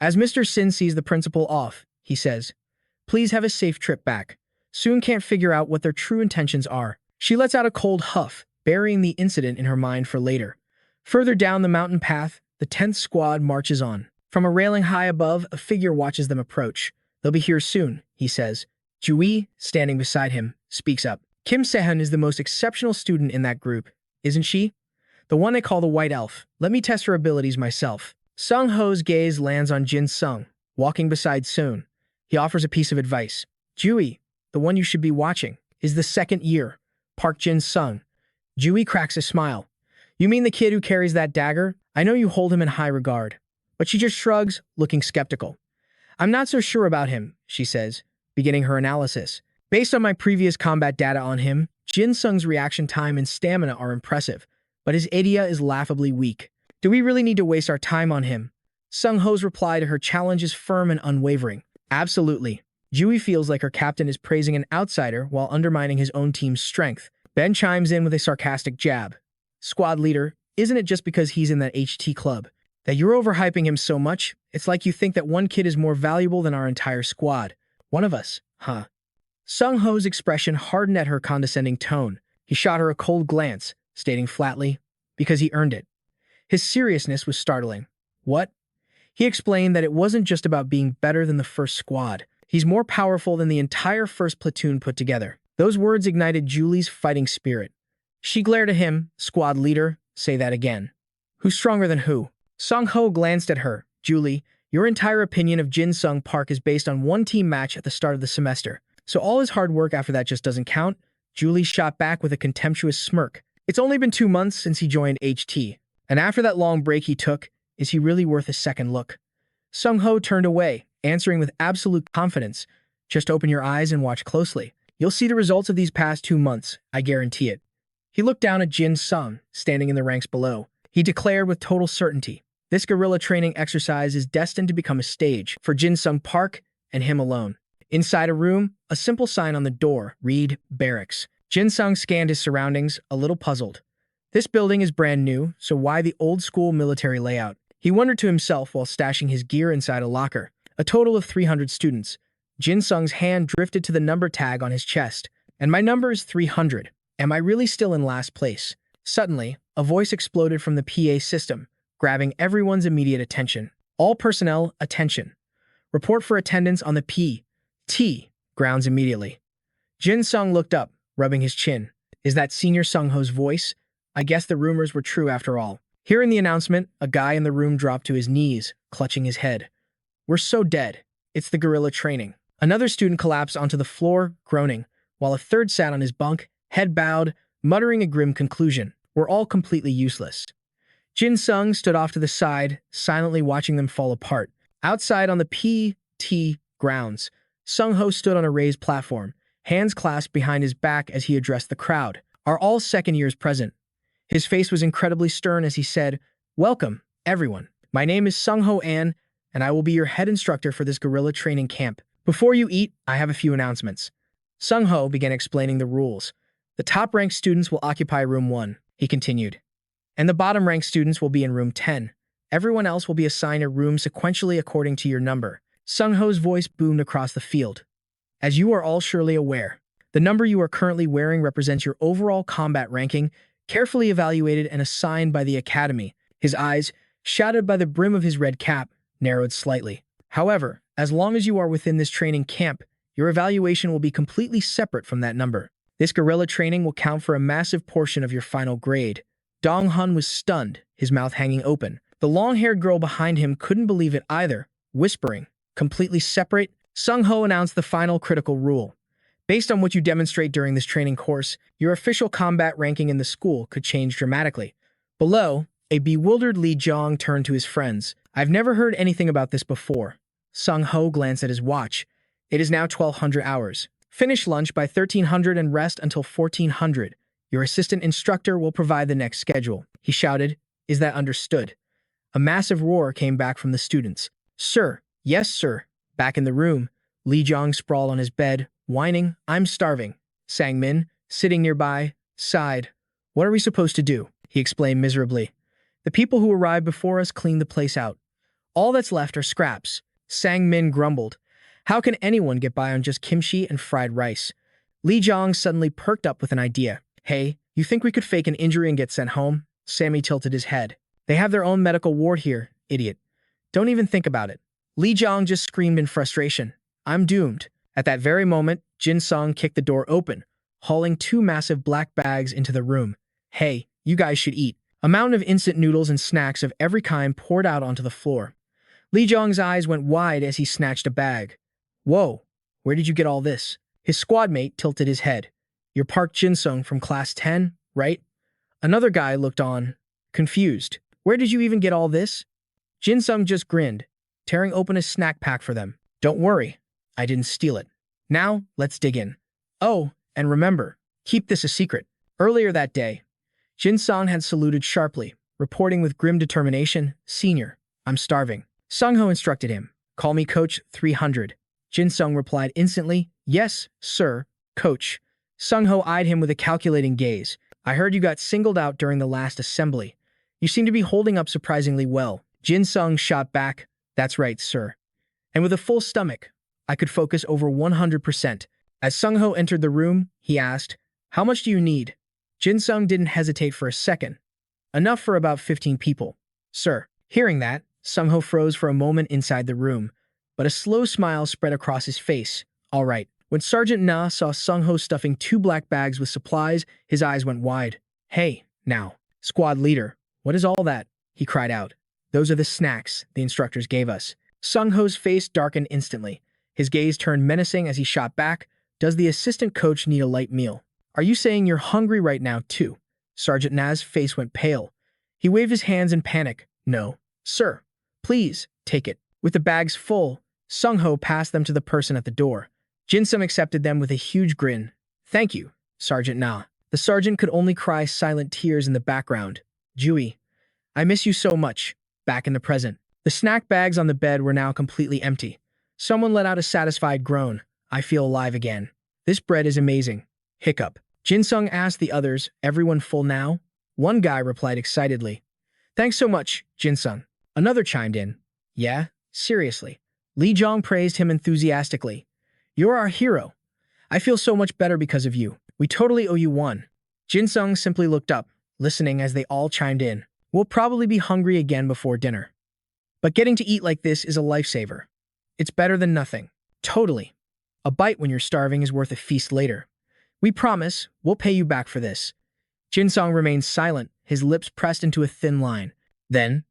As Mr. Sin sees the principal off, he says, Please have a safe trip back. Soon can't figure out what their true intentions are. She lets out a cold huff, burying the incident in her mind for later. Further down the mountain path, the 10th squad marches on. From a railing high above, a figure watches them approach. They'll be here soon, he says. Jui, standing beside him, speaks up. Kim Sehun is the most exceptional student in that group, isn't she? The one they call the White Elf. Let me test her abilities myself. Sung Ho's gaze lands on Jin Sung, walking beside Soon. He offers a piece of advice. Jui, the one you should be watching, is the second year. Park Jin Sung. Jui cracks a smile. You mean the kid who carries that dagger? I know you hold him in high regard. But she just shrugs, looking skeptical. I'm not so sure about him, she says, beginning her analysis. Based on my previous combat data on him, Jin Sung's reaction time and stamina are impressive, but his idea is laughably weak. Do we really need to waste our time on him? Sung Ho's reply to her challenge is firm and unwavering. Absolutely. Jui feels like her captain is praising an outsider while undermining his own team's strength. Ben chimes in with a sarcastic jab. Squad leader, isn't it just because he's in that HT club that you're overhyping him so much? It's like you think that one kid is more valuable than our entire squad. One of us, huh? Sung Ho's expression hardened at her condescending tone. He shot her a cold glance, stating flatly, because he earned it. His seriousness was startling. What? He explained that it wasn't just about being better than the first squad. He's more powerful than the entire first platoon put together. Those words ignited Julie's fighting spirit. She glared at him. Squad leader, say that again. Who's stronger than who? Sung Ho glanced at her. Julie, your entire opinion of Jin Sung Park is based on one team match at the start of the semester. So all his hard work after that just doesn't count? Julie shot back with a contemptuous smirk. It's only been 2 months since he joined HT. And after that long break he took, is he really worth a second look? Sung Ho turned away, answering with absolute confidence. Just open your eyes and watch closely. You'll see the results of these past 2 months, I guarantee it. He looked down at Jin Sung, standing in the ranks below. He declared with total certainty, this guerrilla training exercise is destined to become a stage for Jin Sung Park and him alone. Inside a room, a simple sign on the door, read, Barracks. Jin Sung scanned his surroundings, a little puzzled. This building is brand new, so why the old-school military layout? He wondered to himself while stashing his gear inside a locker. A total of 300 students. Jin Sung's hand drifted to the number tag on his chest. And my number is 300. Am I really still in last place? Suddenly, a voice exploded from the PA system, grabbing everyone's immediate attention. All personnel, attention. Report for attendance on the P.T. grounds immediately. Jin Sung looked up, rubbing his chin. Is that Senior Sung Ho's voice? I guess the rumors were true after all. Hearing the announcement, a guy in the room dropped to his knees, clutching his head. We're so dead. It's the guerrilla training. Another student collapsed onto the floor, groaning, while a third sat on his bunk, head bowed, muttering a grim conclusion. We're all completely useless. Jin Sung stood off to the side, silently watching them fall apart. Outside on the P.T. grounds, Sung Ho stood on a raised platform, hands clasped behind his back as he addressed the crowd. Are all second years present? His face was incredibly stern as he said, Welcome, everyone. My name is Sung Ho An, and I will be your head instructor for this guerrilla training camp. Before you eat, I have a few announcements. Sung Ho began explaining the rules. The top-ranked students will occupy room 1, he continued. And the bottom-ranked students will be in room 10. Everyone else will be assigned a room sequentially according to your number. Sung Ho's voice boomed across the field. As you are all surely aware, the number you are currently wearing represents your overall combat ranking, carefully evaluated and assigned by the Academy. His eyes, shadowed by the brim of his red cap, narrowed slightly. However, as long as you are within this training camp, your evaluation will be completely separate from that number. This guerrilla training will count for a massive portion of your final grade. Dong Hun was stunned, his mouth hanging open. The long-haired girl behind him couldn't believe it either, whispering, completely separate? Sung Ho announced the final critical rule. Based on what you demonstrate during this training course, your official combat ranking in the school could change dramatically. Below, a bewildered Li Zhang turned to his friends. I've never heard anything about this before. Sung Ho glanced at his watch. It is now 1200 hours. Finish lunch by 1300 and rest until 1400. Your assistant instructor will provide the next schedule. He shouted. Is that understood? A massive roar came back from the students. Sir, yes, sir. Back in the room, Li Jiang sprawled on his bed, whining, I'm starving. Sang Min, sitting nearby, sighed. What are we supposed to do? He explained miserably. The people who arrived before us cleaned the place out. All that's left are scraps. Sang Min grumbled. How can anyone get by on just kimchi and fried rice? Li Jiang suddenly perked up with an idea. Hey, you think we could fake an injury and get sent home? Sammy tilted his head. They have their own medical ward here, idiot. Don't even think about it. Li Jiang just screamed in frustration. I'm doomed. At that very moment, Jin Sung kicked the door open, hauling two massive black bags into the room. Hey, you guys should eat. A mountain of instant noodles and snacks of every kind poured out onto the floor. Li Jiang's eyes went wide as he snatched a bag. Whoa, where did you get all this? His squad mate tilted his head. You're Park Jin Sung from class 10, right? Another guy looked on, confused. Where did you even get all this? Jin Sung just grinned, tearing open a snack pack for them. Don't worry, I didn't steal it. Now, let's dig in. Oh, and remember, keep this a secret. Earlier that day, Jin Sung had saluted sharply, reporting with grim determination, Senior, I'm starving. Sung Ho instructed him. Call me Coach 300. Jin Sung replied instantly, Yes, sir, Coach. Sung Ho eyed him with a calculating gaze. I heard you got singled out during the last assembly. You seem to be holding up surprisingly well. Jin Sung shot back, That's right, sir. And with a full stomach, I could focus over 100%. As Sung Ho entered the room, he asked, How much do you need? Jin Sung didn't hesitate for a second. Enough for about 15 people. Sir. Hearing that, Sung Ho froze for a moment inside the room, but a slow smile spread across his face. All right. When Sergeant Na saw Sung Ho stuffing two black bags with supplies, his eyes went wide. Hey, now, squad leader, what is all that? He cried out. Those are the snacks the instructors gave us. Sung Ho's face darkened instantly. His gaze turned menacing as he shot back. Does the assistant coach need a light meal? Are you saying you're hungry right now, too? Sergeant Na's face went pale. He waved his hands in panic. No, sir. Please, take it. With the bags full, Sung Ho passed them to the person at the door. Jin Sung accepted them with a huge grin. Thank you, Sergeant Na. The sergeant could only cry silent tears in the background. Jui, I miss you so much. Back in the present. The snack bags on the bed were now completely empty. Someone let out a satisfied groan. I feel alive again. This bread is amazing. Hiccup. Jin Sung asked the others, everyone full now? One guy replied excitedly. Thanks so much, Jin Sung. Another chimed in. Yeah, seriously. Li Jiang praised him enthusiastically. You're our hero. I feel so much better because of you. We totally owe you one. Jin Sung simply looked up, listening as they all chimed in. We'll probably be hungry again before dinner. But getting to eat like this is a lifesaver. It's better than nothing. Totally. A bite when you're starving is worth a feast later. We promise, we'll pay you back for this. Jin Sung remained silent, his lips pressed into a thin line. Then,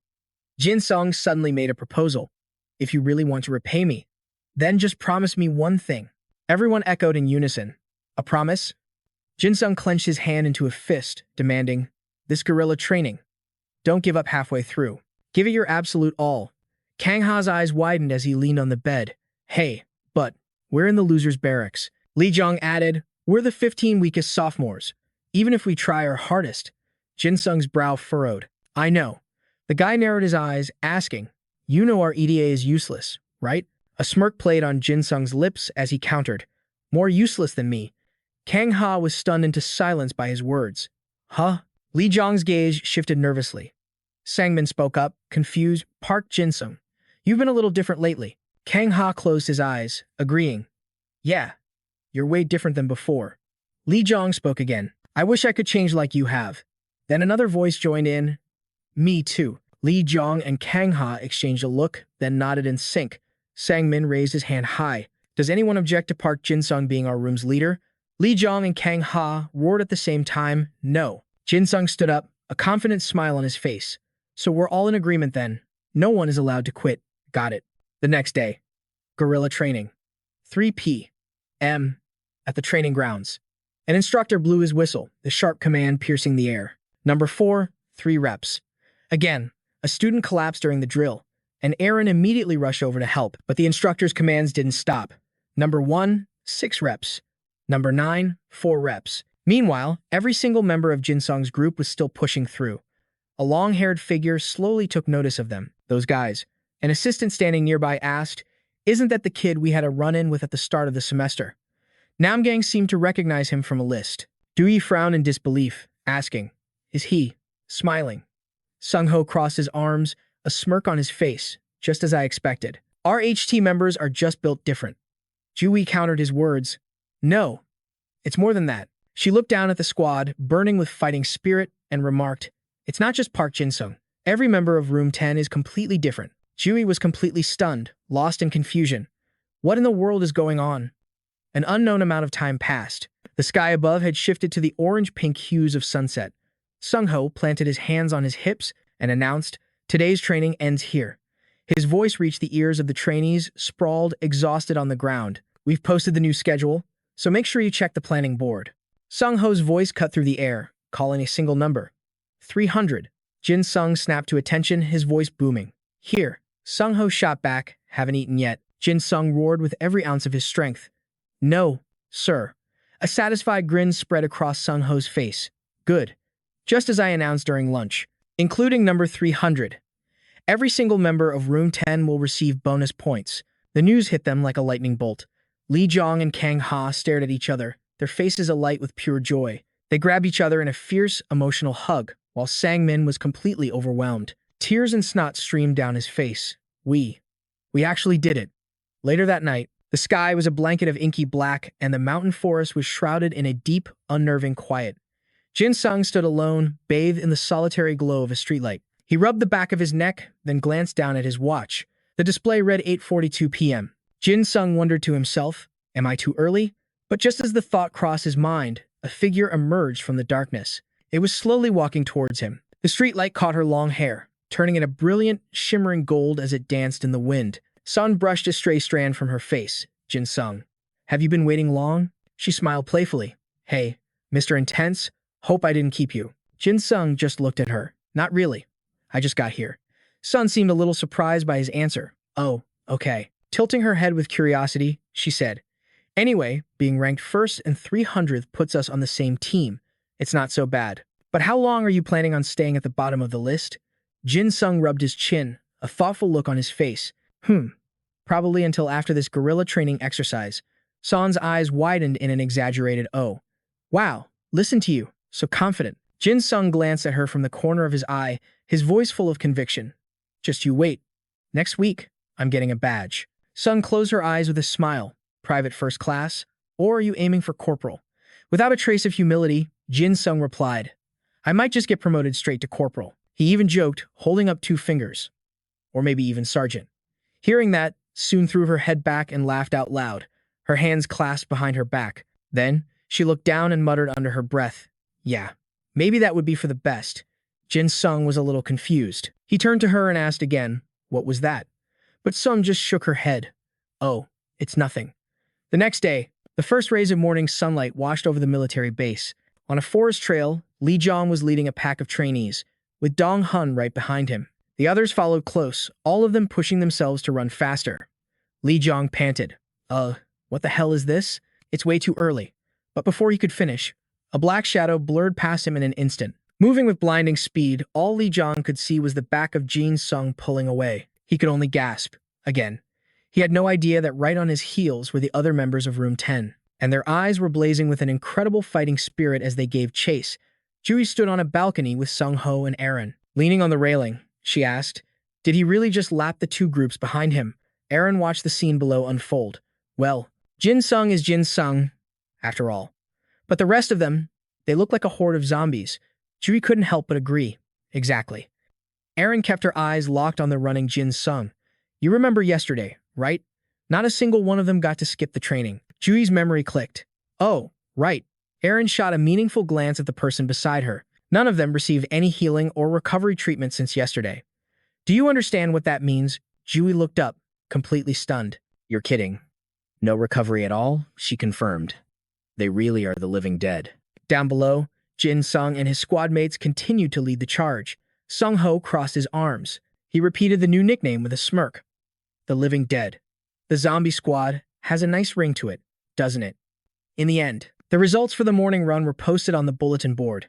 Jin Sung suddenly made a proposal. If you really want to repay me, then just promise me one thing. Everyone echoed in unison. A promise? Jin Sung clenched his hand into a fist, demanding, This guerrilla training. Don't give up halfway through. Give it your absolute all. Kang Ha's eyes widened as he leaned on the bed. Hey, but we're in the loser's barracks. Li Jiang added, We're the 15 weakest sophomores. Even if we try our hardest. Jin Sung's brow furrowed. I know. The guy narrowed his eyes, asking, You know our EDA is useless, right? A smirk played on Jin Sung's lips as he countered. More useless than me. Kang Ha was stunned into silence by his words. Huh? Li Jiang's gaze shifted nervously. Sangmin spoke up, confused. Park Jin Sung. You've been a little different lately. Kang Ha closed his eyes, agreeing. Yeah, you're way different than before. Li Jiang spoke again. I wish I could change like you have. Then another voice joined in. Me too. Li Jiang and Kang Ha exchanged a look, then nodded in sync. Sangmin raised his hand high. Does anyone object to Park Jin Sung being our room's leader? Li Jiang and Kang Ha roared at the same time. No. Jin Sung stood up, a confident smile on his face. So we're all in agreement then. No one is allowed to quit. Got it. The next day. Guerrilla training. 3 p.m. At the training grounds. An instructor blew his whistle, the sharp command piercing the air. Number 4, 3 reps. Again, a student collapsed during the drill, and Aaron immediately rushed over to help, but the instructor's commands didn't stop. Number 1, 6 reps. Number 9, 4 reps. Meanwhile, every single member of Jin Sung's group was still pushing through. A long-haired figure slowly took notice of them. Those guys. An assistant standing nearby asked, "Isn't that the kid we had a run-in with at the start of the semester?" Namgang seemed to recognize him from a list. Dewey frowned in disbelief, asking, "Is he?" Smiling. Sung-ho crossed his arms, a smirk on his face, just as I expected. "Our HT members are just built different." Dewey countered his words. "No, it's more than that." She looked down at the squad, burning with fighting spirit, and remarked, "It's not just Park Jin-sung. Every member of Room 10 is completely different." Dewey was completely stunned, lost in confusion. What in the world is going on? An unknown amount of time passed. The sky above had shifted to the orange-pink hues of sunset. Sung-ho planted his hands on his hips and announced, "Today's training ends here." His voice reached the ears of the trainees, sprawled, exhausted on the ground. "We've posted the new schedule, so make sure you check the planning board." Sung-ho's voice cut through the air, calling a single number. 300. Jin Sung snapped to attention, his voice booming. "Here." Sung-ho shot back, "Haven't eaten yet." Jin Sung roared with every ounce of his strength. "No, sir." A satisfied grin spread across Sung-ho's face. "Good. Just as I announced during lunch. Including number 300. Every single member of Room 10 will receive bonus points." The news hit them like a lightning bolt. Lee Jong and Kang Ha stared at each other, their faces alight with pure joy. They grabbed each other in a fierce, emotional hug, while Sang-min was completely overwhelmed. Tears and snot streamed down his face. We actually did it." Later that night, the sky was a blanket of inky black, and the mountain forest was shrouded in a deep, unnerving quiet. Jin Sung stood alone, bathed in the solitary glow of a streetlight. He rubbed the back of his neck, then glanced down at his watch. The display read 8:42 p.m. Jin Sung wondered to himself, "Am I too early?" But just as the thought crossed his mind, a figure emerged from the darkness. It was slowly walking towards him. The streetlight caught her long hair, turning it a brilliant, shimmering gold as it danced in the wind. Sun brushed a stray strand from her face. "Jin Sung, have you been waiting long?" She smiled playfully. "Hey, Mr. Intense, hope I didn't keep you." Jin Sung just looked at her. "Not really. I just got here." Sun seemed a little surprised by his answer. "Oh, okay." Tilting her head with curiosity, she said, "Anyway, being ranked first and 300th puts us on the same team. It's not so bad. But how long are you planning on staying at the bottom of the list?" Jin Sung rubbed his chin, a thoughtful look on his face. Probably until after this guerrilla training exercise." Sun's eyes widened in an exaggerated "Oh. Wow, listen to you, so confident." Jin Sung glanced at her from the corner of his eye, his voice full of conviction. "Just you wait. Next week, I'm getting a badge." Sun closed her eyes with a smile. "Private first class? Or are you aiming for corporal?" Without a trace of humility, Jin Sung replied, "I might just get promoted straight to corporal." He even joked, holding up 2 fingers. Or maybe even sergeant. Hearing that, Soon threw her head back and laughed out loud, her hands clasped behind her back. Then, she looked down and muttered under her breath, "Yeah, maybe that would be for the best." Jin Sung was a little confused. He turned to her and asked again, "What was that?" But Sung just shook her head. "Oh, it's nothing." The next day, the first rays of morning sunlight washed over the military base. On a forest trail, Lee Jong was leading a pack of trainees, with Dong Hun right behind him. The others followed close, all of them pushing themselves to run faster. Lee Jong panted, What the hell is this? It's way too early." But before he could finish, a black shadow blurred past him in an instant. Moving with blinding speed, all Lee Jong could see was the back of Jin Sung pulling away. He could only gasp. Again. He had no idea that right on his heels were the other members of Room 10, and their eyes were blazing with an incredible fighting spirit as they gave chase. Jui stood on a balcony with Sung Ho and Aaron. Leaning on the railing, she asked, "Did he really just lap the 2 groups behind him?" Aaron watched the scene below unfold. Well, Jin Sung is Jin Sung, after all. But the rest of them, they look like a horde of zombies. Jui couldn't help but agree. Exactly. Aaron kept her eyes locked on the running Jin Sung. "You remember yesterday, right? Not a single one of them got to skip the training." Jui's memory clicked. "Oh, right." Aaron shot a meaningful glance at the person beside her. None of them received any healing or recovery treatment since yesterday. "Do you understand what that means?" Jui looked up, completely stunned. "You're kidding. No recovery at all?" she confirmed. "They really are the living dead." Down below, Jin Sung and his squad mates continued to lead the charge. Sung Ho crossed his arms. He repeated the new nickname with a smirk. "The living dead. The zombie squad has a nice ring to it, doesn't it?" In the end, the results for the morning run were posted on the bulletin board.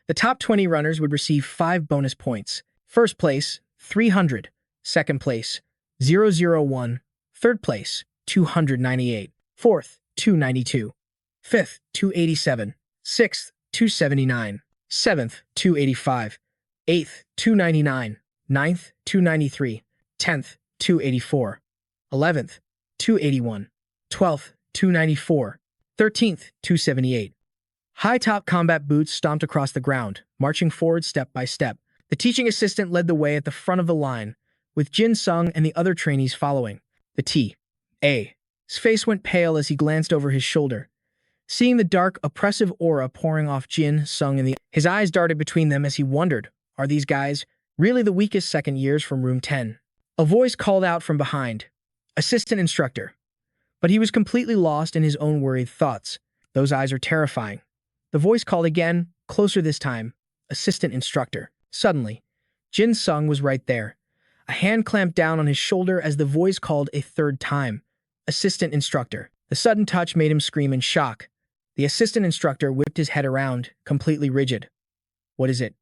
The top 20 runners would receive 5 bonus points. First place, 300. Second place, 001. Third place, 298. Fourth, 292. Fifth, 287. Sixth, 279. Seventh, 285. Eighth, 299. Ninth, 293. 10th, 284. 11th, 281. 12th, 294. 13th, 278. High-top combat boots stomped across the ground, marching forward step by step. The teaching assistant led the way at the front of the line, with Jin Sung and the other trainees following. The T.A.'s face went pale as he glanced over his shoulder. Seeing the dark, oppressive aura pouring off Jin Sung his eyes darted between them as he wondered, are these guys really the weakest second years from room 10? A voice called out from behind. Assistant instructor. But he was completely lost in his own worried thoughts. Those eyes are terrifying. The voice called again, closer this time. Assistant instructor. Suddenly, Jin Sung was right there. A hand clamped down on his shoulder as the voice called a third time. Assistant instructor. The sudden touch made him scream in shock. The assistant instructor whipped his head around, completely rigid. What is it?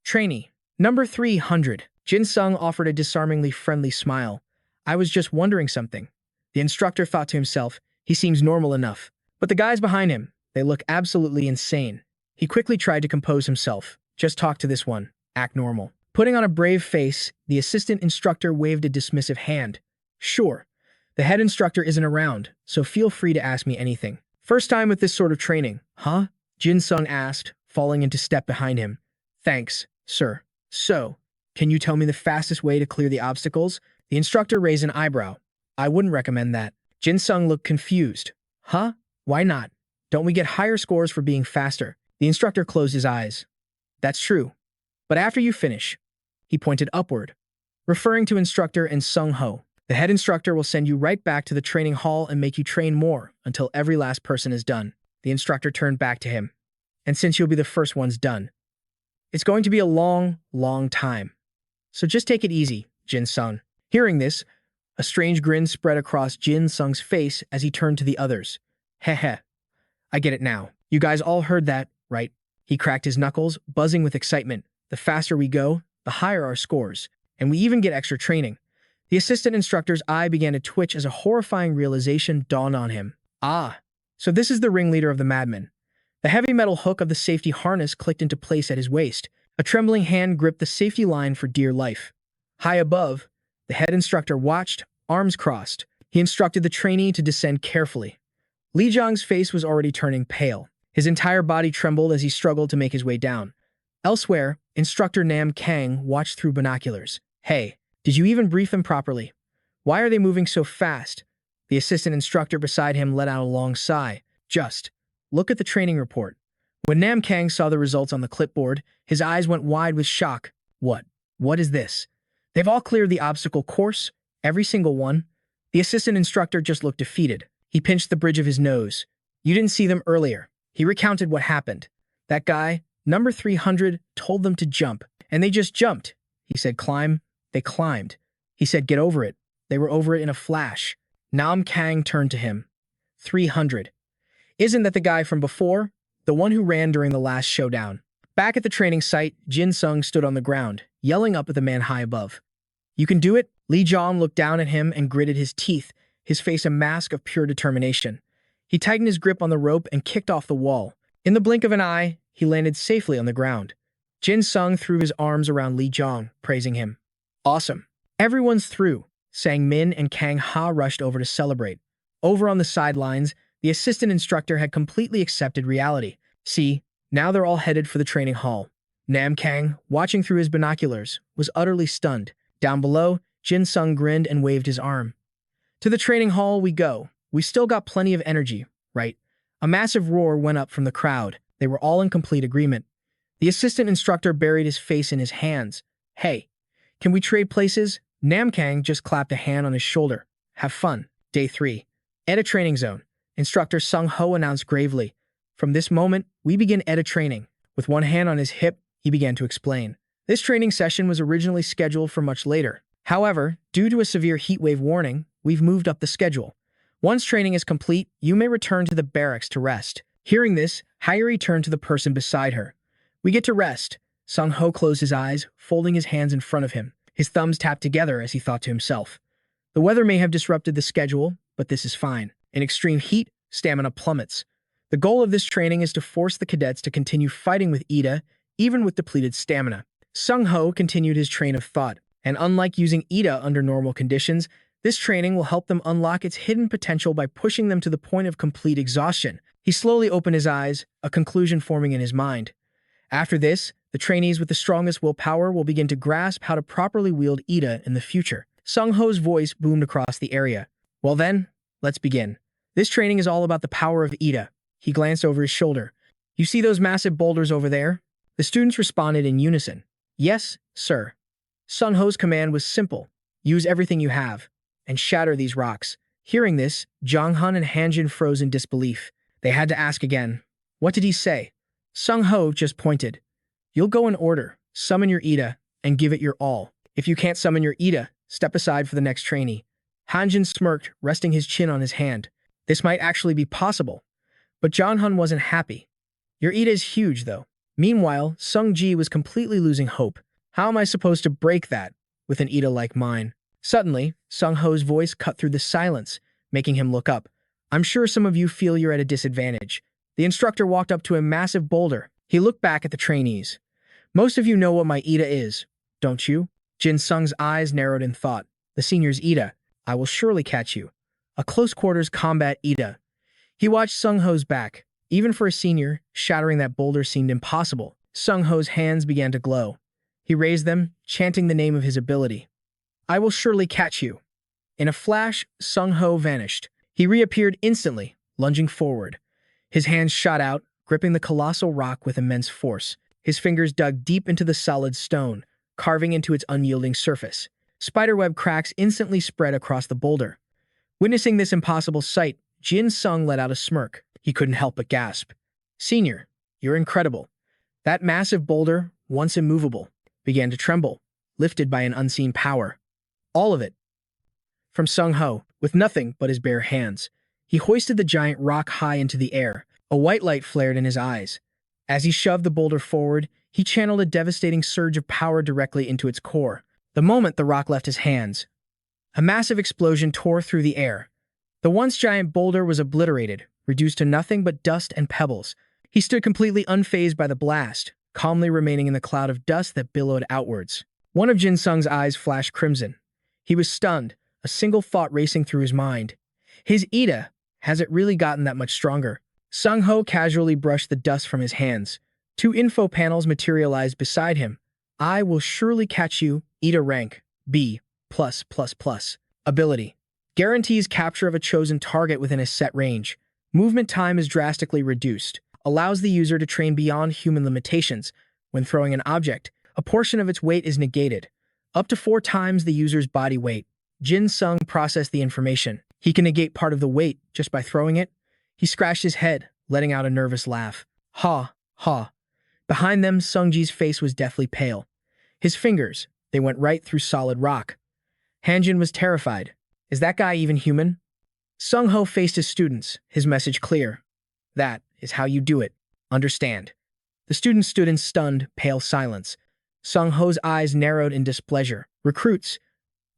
Trainee. Number 300. Jin Sung offered a disarmingly friendly smile. I was just wondering something. The instructor thought to himself, he seems normal enough. But the guys behind him, they look absolutely insane. He quickly tried to compose himself. Just talk to this one. Act normal. Putting on a brave face, the assistant instructor waved a dismissive hand. Sure. The head instructor isn't around, so feel free to ask me anything. First time with this sort of training, huh? Jin Sung asked, falling into step behind him. Thanks, sir. So, can you tell me the fastest way to clear the obstacles? The instructor raised an eyebrow. I wouldn't recommend that. Jin Sung looked confused. Huh? Why not? Don't we get higher scores for being faster? The instructor closed his eyes. That's true. But after you finish, he pointed upward, referring to instructor and Sung Ho. The head instructor will send you right back to the training hall and make you train more until every last person is done. The instructor turned back to him. And since you'll be the first ones done, it's going to be a long, long time. So just take it easy, Jin Sung. Hearing this, a strange grin spread across Jin Sung's face as he turned to the others. Heh. I get it now. You guys all heard that, right? He cracked his knuckles, buzzing with excitement. The faster we go, the higher our scores. And we even get extra training. The assistant instructor's eye began to twitch as a horrifying realization dawned on him. Ah, so this is the ringleader of the madmen. The heavy metal hook of the safety harness clicked into place at his waist. A trembling hand gripped the safety line for dear life. High above, the head instructor watched, arms crossed. He instructed the trainee to descend carefully. Li Zhang's face was already turning pale. His entire body trembled as he struggled to make his way down. Elsewhere, instructor Nam Kang watched through binoculars. Hey, did you even brief them properly? Why are they moving so fast? The assistant instructor beside him let out a long sigh. Just look at the training report. When Nam Kang saw the results on the clipboard, his eyes went wide with shock. What is this? They've all cleared the obstacle course, every single one. The assistant instructor just looked defeated. He pinched the bridge of his nose. You didn't see them earlier. He recounted what happened. That guy, number 300, told them to jump, and they just jumped. He said climb. They climbed. He said get over it. They were over it in a flash. Nam Kang turned to him. 300. Isn't that the guy from before? The one who ran during the last showdown. Back at the training site, Jin Sung stood on the ground, yelling up at the man high above. You can do it? Li Zhang looked down at him and gritted his teeth, his face a mask of pure determination. He tightened his grip on the rope and kicked off the wall. In the blink of an eye, he landed safely on the ground. Jin Sung threw his arms around Li Zhang, praising him. Awesome. Everyone's through. Sang Min and Kang Ha rushed over to celebrate. Over on the sidelines, the assistant instructor had completely accepted reality. See, now they're all headed for the training hall. Nam Kang, watching through his binoculars, was utterly stunned. Down below, Jin Sung grinned and waved his arm. To the training hall we go. We still got plenty of energy, right? A massive roar went up from the crowd. They were all in complete agreement. The assistant instructor buried his face in his hands. Hey, can we trade places? Nam Kang just clapped a hand on his shoulder. Have fun. Day 3. ETA training zone. Instructor Sung Ho announced gravely. From this moment, we begin ETA training. With one hand on his hip, he began to explain. This training session was originally scheduled for much later. However, due to a severe heatwave warning, we've moved up the schedule. Once training is complete, you may return to the barracks to rest. Hearing this, Hyuri turned to the person beside her. We get to rest. Sung-ho closed his eyes, folding his hands in front of him. His thumbs tapped together as he thought to himself. The weather may have disrupted the schedule, but this is fine. In extreme heat, stamina plummets. The goal of this training is to force the cadets to continue fighting with Ida, even with depleted stamina. Sung-ho continued his train of thought, and unlike using Ida under normal conditions, this training will help them unlock its hidden potential by pushing them to the point of complete exhaustion. He slowly opened his eyes, a conclusion forming in his mind. After this, the trainees with the strongest willpower will begin to grasp how to properly wield Ida in the future. Sung-ho's voice boomed across the area. Well then, let's begin. This training is all about the power of Ida. He glanced over his shoulder. You see those massive boulders over there? The students responded in unison. Yes, sir. Sung-ho's command was simple. Use everything you have, and shatter these rocks. Hearing this, Jong-hun and Hanjin froze in disbelief. They had to ask again. What did he say? Sung-ho just pointed. You'll go in order, summon your Ida, and give it your all. If you can't summon your Ida, step aside for the next trainee. Hanjin smirked, resting his chin on his hand. This might actually be possible. But Jong-hun wasn't happy. Your Ida is huge, though. Meanwhile, Sung-ji was completely losing hope. How am I supposed to break that with an Ida like mine? Suddenly, Sung-ho's voice cut through the silence, making him look up. I'm sure some of you feel you're at a disadvantage. The instructor walked up to a massive boulder. He looked back at the trainees. Most of you know what my Ida is, don't you? Jin Sung's eyes narrowed in thought. The senior's Ida. I will surely catch you. A close-quarters combat Ida. He watched Sung-ho's back. Even for a senior, shattering that boulder seemed impossible. Sung-ho's hands began to glow. He raised them, chanting the name of his ability. I will surely catch you. In a flash, Sung-ho vanished. He reappeared instantly, lunging forward. His hands shot out, gripping the colossal rock with immense force. His fingers dug deep into the solid stone, carving into its unyielding surface. Spiderweb cracks instantly spread across the boulder. Witnessing this impossible sight, Jin Sung let out a smirk. He couldn't help but gasp. Senior, you're incredible. That massive boulder, once immovable, began to tremble, lifted by an unseen power. All of it. From Sung-ho, with nothing but his bare hands. He hoisted the giant rock high into the air. A white light flared in his eyes. As he shoved the boulder forward, he channeled a devastating surge of power directly into its core. The moment the rock left his hands, a massive explosion tore through the air. The once giant boulder was obliterated, reduced to nothing but dust and pebbles. He stood completely unfazed by the blast, calmly remaining in the cloud of dust that billowed outwards. One of Jin Sung's eyes flashed crimson. He was stunned, a single thought racing through his mind. His Ida, has it really gotten that much stronger? Sung-ho casually brushed the dust from his hands. 2 info panels materialized beside him. I will surely catch you, Ida rank, B+++. Ability. Guarantees capture of a chosen target within a set range. Movement time is drastically reduced. Allows the user to train beyond human limitations. When throwing an object, a portion of its weight is negated. Up to 4 times the user's body weight. Jin Sung processed the information. He can negate part of the weight just by throwing it. He scratched his head, letting out a nervous laugh. Ha, ha. Behind them, Sungji's face was deathly pale. His fingers, they went right through solid rock. Hanjin was terrified. Is that guy even human? Sung-ho faced his students, his message clear. That is how you do it. Understand. The students stood in stunned, pale silence. Sung-ho's eyes narrowed in displeasure. Recruits,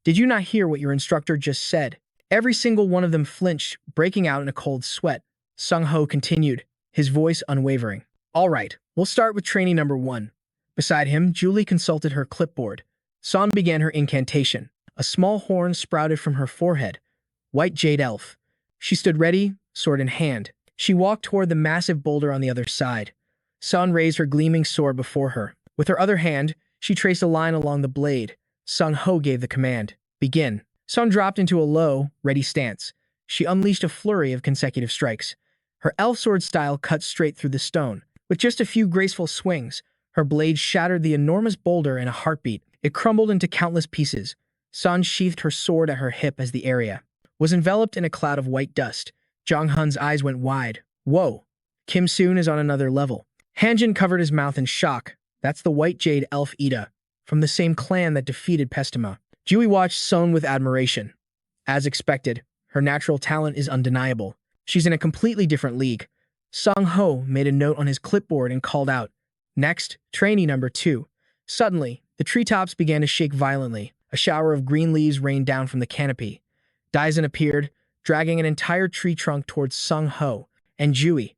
did you not hear what your instructor just said? Every single one of them flinched, breaking out in a cold sweat. Sung-ho continued, his voice unwavering. All right, we'll start with trainee number 1. Beside him, Julie consulted her clipboard. San began her incantation. A small horn sprouted from her forehead. White Jade Elf. She stood ready, sword in hand. She walked toward the massive boulder on the other side. San raised her gleaming sword before her. With her other hand, she traced a line along the blade. Sung-ho gave the command. Begin. San dropped into a low, ready stance. She unleashed a flurry of consecutive strikes. Her elf sword style cut straight through the stone. With just a few graceful swings, her blade shattered the enormous boulder in a heartbeat. It crumbled into countless pieces. San sheathed her sword at her hip as the area was enveloped in a cloud of white dust. Jong-hun's eyes went wide. Whoa, Kim Soon is on another level. Hanjin covered his mouth in shock. That's the White Jade Elf Ida, from the same clan that defeated Pestima. Jui watched Son with admiration. As expected, Her natural talent is undeniable. She's in a completely different league. Sung Ho made a note on his clipboard and called out, "Next, trainee number 2. Suddenly, the treetops began to shake violently. A shower of green leaves rained down from the canopy. Daisen appeared, dragging an entire tree trunk towards Sung Ho and Jui.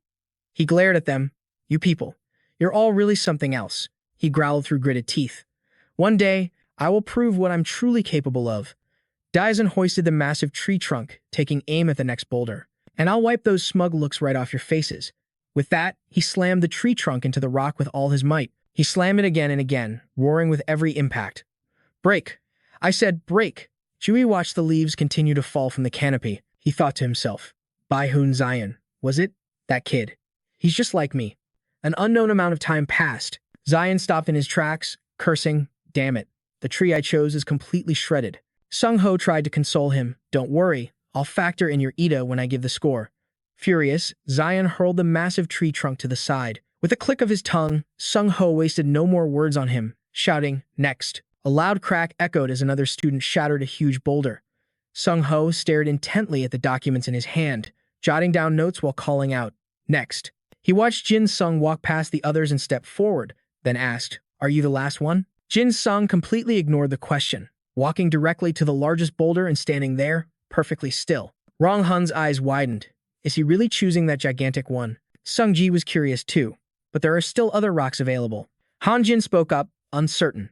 He glared at them. "You people, you're all really something else," he growled through gritted teeth. "One day, I will prove what I'm truly capable of." Daisen hoisted the massive tree trunk, taking aim at the next boulder. "And I'll wipe those smug looks right off your faces." With that, he slammed the tree trunk into the rock with all his might. He slammed it again and again, roaring with every impact. "Break! I said break!" Jui watched the leaves continue to fall from the canopy. He thought to himself, "Bai-hoon Zion, was it? That kid. He's just like me." An unknown amount of time passed. Zion stopped in his tracks, cursing, "Damn it. The tree I chose is completely shredded." Sung Ho tried to console him. "Don't worry, I'll factor in your Ida when I give the score." Furious, Zion hurled the massive tree trunk to the side. With a click of his tongue, Sung Ho wasted no more words on him, shouting, "Next." A loud crack echoed as another student shattered a huge boulder. Sung Ho stared intently at the documents in his hand, jotting down notes while calling out, "Next." He watched Jin Sung walk past the others and step forward, then asked, "Are you the last one?" Jin Sung completely ignored the question, walking directly to the largest boulder and standing there, perfectly still. Rong Hun's eyes widened. Is he really choosing that gigantic one? Sung Ji was curious too, but there are still other rocks available. Han Jin spoke up, uncertain.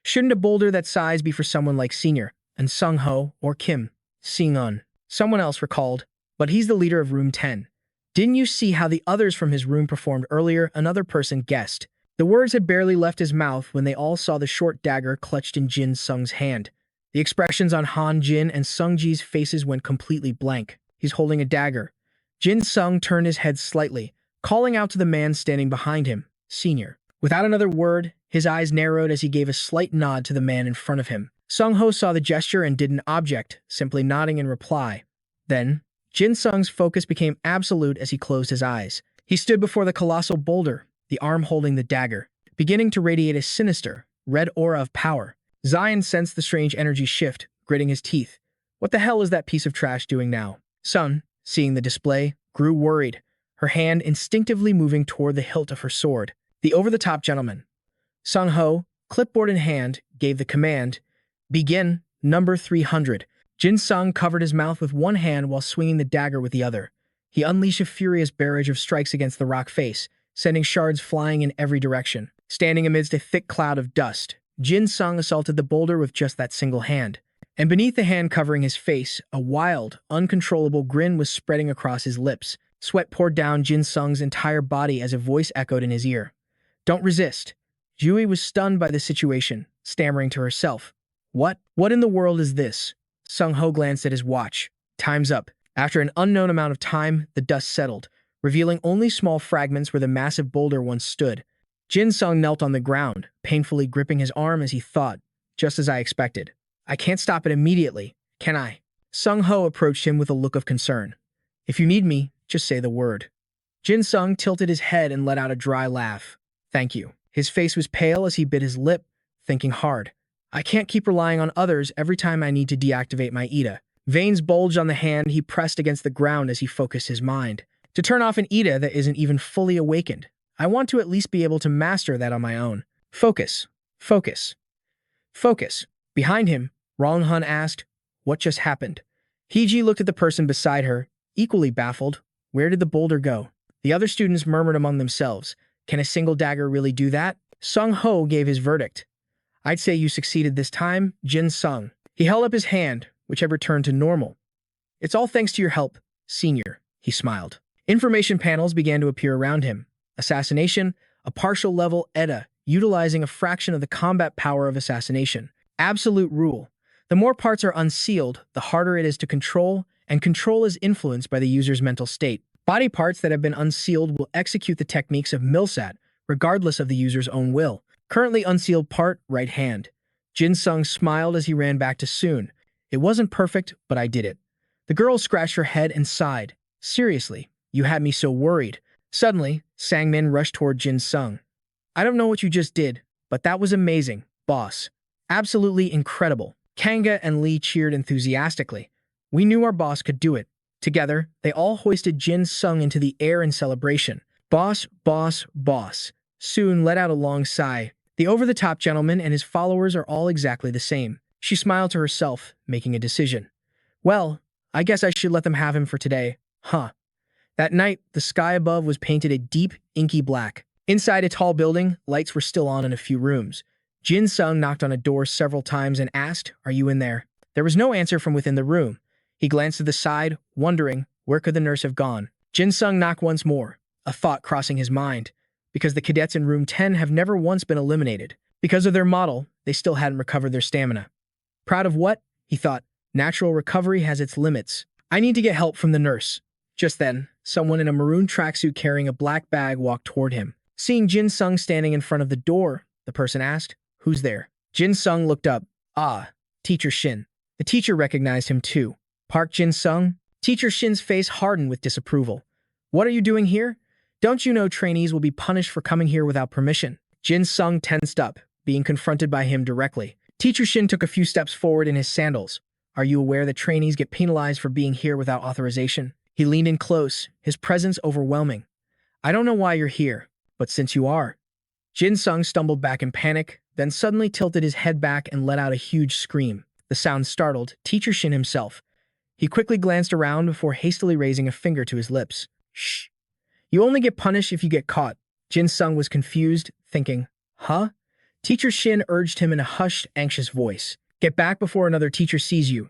Shouldn't a boulder that size be for someone like Senior, and Sung Ho or Kim? Sing-un. Someone else recalled, "But he's the leader of room 10. Didn't you see how the others from his room performed earlier?" Another person guessed. The words had barely left his mouth when they all saw the short dagger clutched in Jin Sung's hand. The expressions on Han Jin and Sung Ji's faces went completely blank. He's holding a dagger. Jin Sung turned his head slightly, calling out to the man standing behind him, "Senior." Without another word, his eyes narrowed as he gave a slight nod to the man in front of him. Sung Ho saw the gesture and didn't object, simply nodding in reply. Then, Jin Sung's focus became absolute as he closed his eyes. He stood before the colossal boulder, the arm holding the dagger, beginning to radiate a sinister, red aura of power. Zion sensed the strange energy shift, gritting his teeth. What the hell is that piece of trash doing now? Sun, seeing the display, grew worried, her hand instinctively moving toward the hilt of her sword. The over-the-top gentleman. Sung Ho, clipboard in hand, gave the command, "Begin, number 300. Jin Sung covered his mouth with one hand while swinging the dagger with the other. He unleashed a furious barrage of strikes against the rock face, sending shards flying in every direction. Standing amidst a thick cloud of dust, Jin Sung assaulted the boulder with just that single hand. And beneath the hand covering his face, a wild, uncontrollable grin was spreading across his lips. Sweat poured down Jin Sung's entire body as a voice echoed in his ear. "Don't resist." Jui was stunned by the situation, stammering to herself. What in the world is this?" Sung Ho glanced at his watch. "Time's up." After an unknown amount of time, the dust settled, revealing only small fragments where the massive boulder once stood. Jin Sung knelt on the ground, painfully gripping his arm as he thought, "Just as I expected. I can't stop it immediately, can I?" Sung Ho approached him with a look of concern. "If you need me, just say the word." Jin Sung tilted his head and let out a dry laugh. "Thank you." His face was pale as he bit his lip, thinking hard. "I can't keep relying on others every time I need to deactivate my Ida." Veins bulged on the hand he pressed against the ground as he focused his mind. "To turn off an Ida that isn't even fully awakened, I want to at least be able to master that on my own." Focus. Focus. Focus. Behind him, Rong Hun asked, "What just happened?" Heiji looked at the person beside her, equally baffled. Where did the boulder go? The other students murmured among themselves. Can a single dagger really do that? Sung Ho gave his verdict. "I'd say you succeeded this time, Jin Sung." He held up his hand, which had returned to normal. "It's all thanks to your help, Senior," he smiled. Information panels began to appear around him. Assassination, a partial level ETA, utilizing a fraction of the combat power of assassination. Absolute rule. The more parts are unsealed, the harder it is to control, and control is influenced by the user's mental state. Body parts that have been unsealed will execute the techniques of Milsat, regardless of the user's own will. Currently unsealed part, right hand. Jin Sung smiled as he ran back to Soon. "It wasn't perfect, but I did it." The girl scratched her head and sighed. "Seriously, you had me so worried." Suddenly, Sangmin rushed toward Jin Sung. "I don't know what you just did, but that was amazing, boss. Absolutely incredible." Kanga and Lee cheered enthusiastically. We knew our boss could do it. Together, they all hoisted Jin Sung into the air in celebration. Boss, boss, boss. Soon let out a long sigh. The over-the-top gentleman and his followers are all exactly the same. She smiled to herself, making a decision. Well, I guess I should let them have him for today. Huh. That night, the sky above was painted a deep, inky black. Inside a tall building, lights were still on in a few rooms. Jin Sung knocked on a door several times and asked, "Are you in there?" There was no answer from within the room. He glanced to the side, wondering, where could the nurse have gone? Jin Sung knocked once more, a thought crossing his mind. Because the cadets in room 10 have never once been eliminated. Because of their model, they still hadn't recovered their stamina. Proud of what? He thought. Natural recovery has its limits. I need to get help from the nurse. Just then, someone in a maroon tracksuit carrying a black bag walked toward him. Seeing Jin Sung standing in front of the door, the person asked, "Who's there?" Jin Sung looked up. Ah, Teacher Shin. The teacher recognized him too. Park Jin Sung? Teacher Shin's face hardened with disapproval. What are you doing here? Don't you know trainees will be punished for coming here without permission? Jin Sung tensed up, being confronted by him directly. Teacher Shin took a few steps forward in his sandals. Are you aware that trainees get penalized for being here without authorization? He leaned in close, his presence overwhelming. I don't know why you're here, but since you are. Jin Sung stumbled back in panic, then suddenly tilted his head back and let out a huge scream. The sound startled Teacher Shin himself. He quickly glanced around before hastily raising a finger to his lips. Shh. You only get punished if you get caught. Jin Sung was confused, thinking, huh? Teacher Shin urged him in a hushed, anxious voice. Get back before another teacher sees you.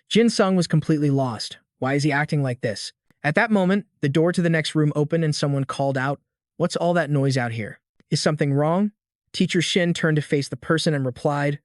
Jin Sung was completely lost. Why is he acting like this? At that moment, the door to the next room opened and someone called out, What's all that noise out here? Is something wrong? Teacher Shin turned to face the person and replied,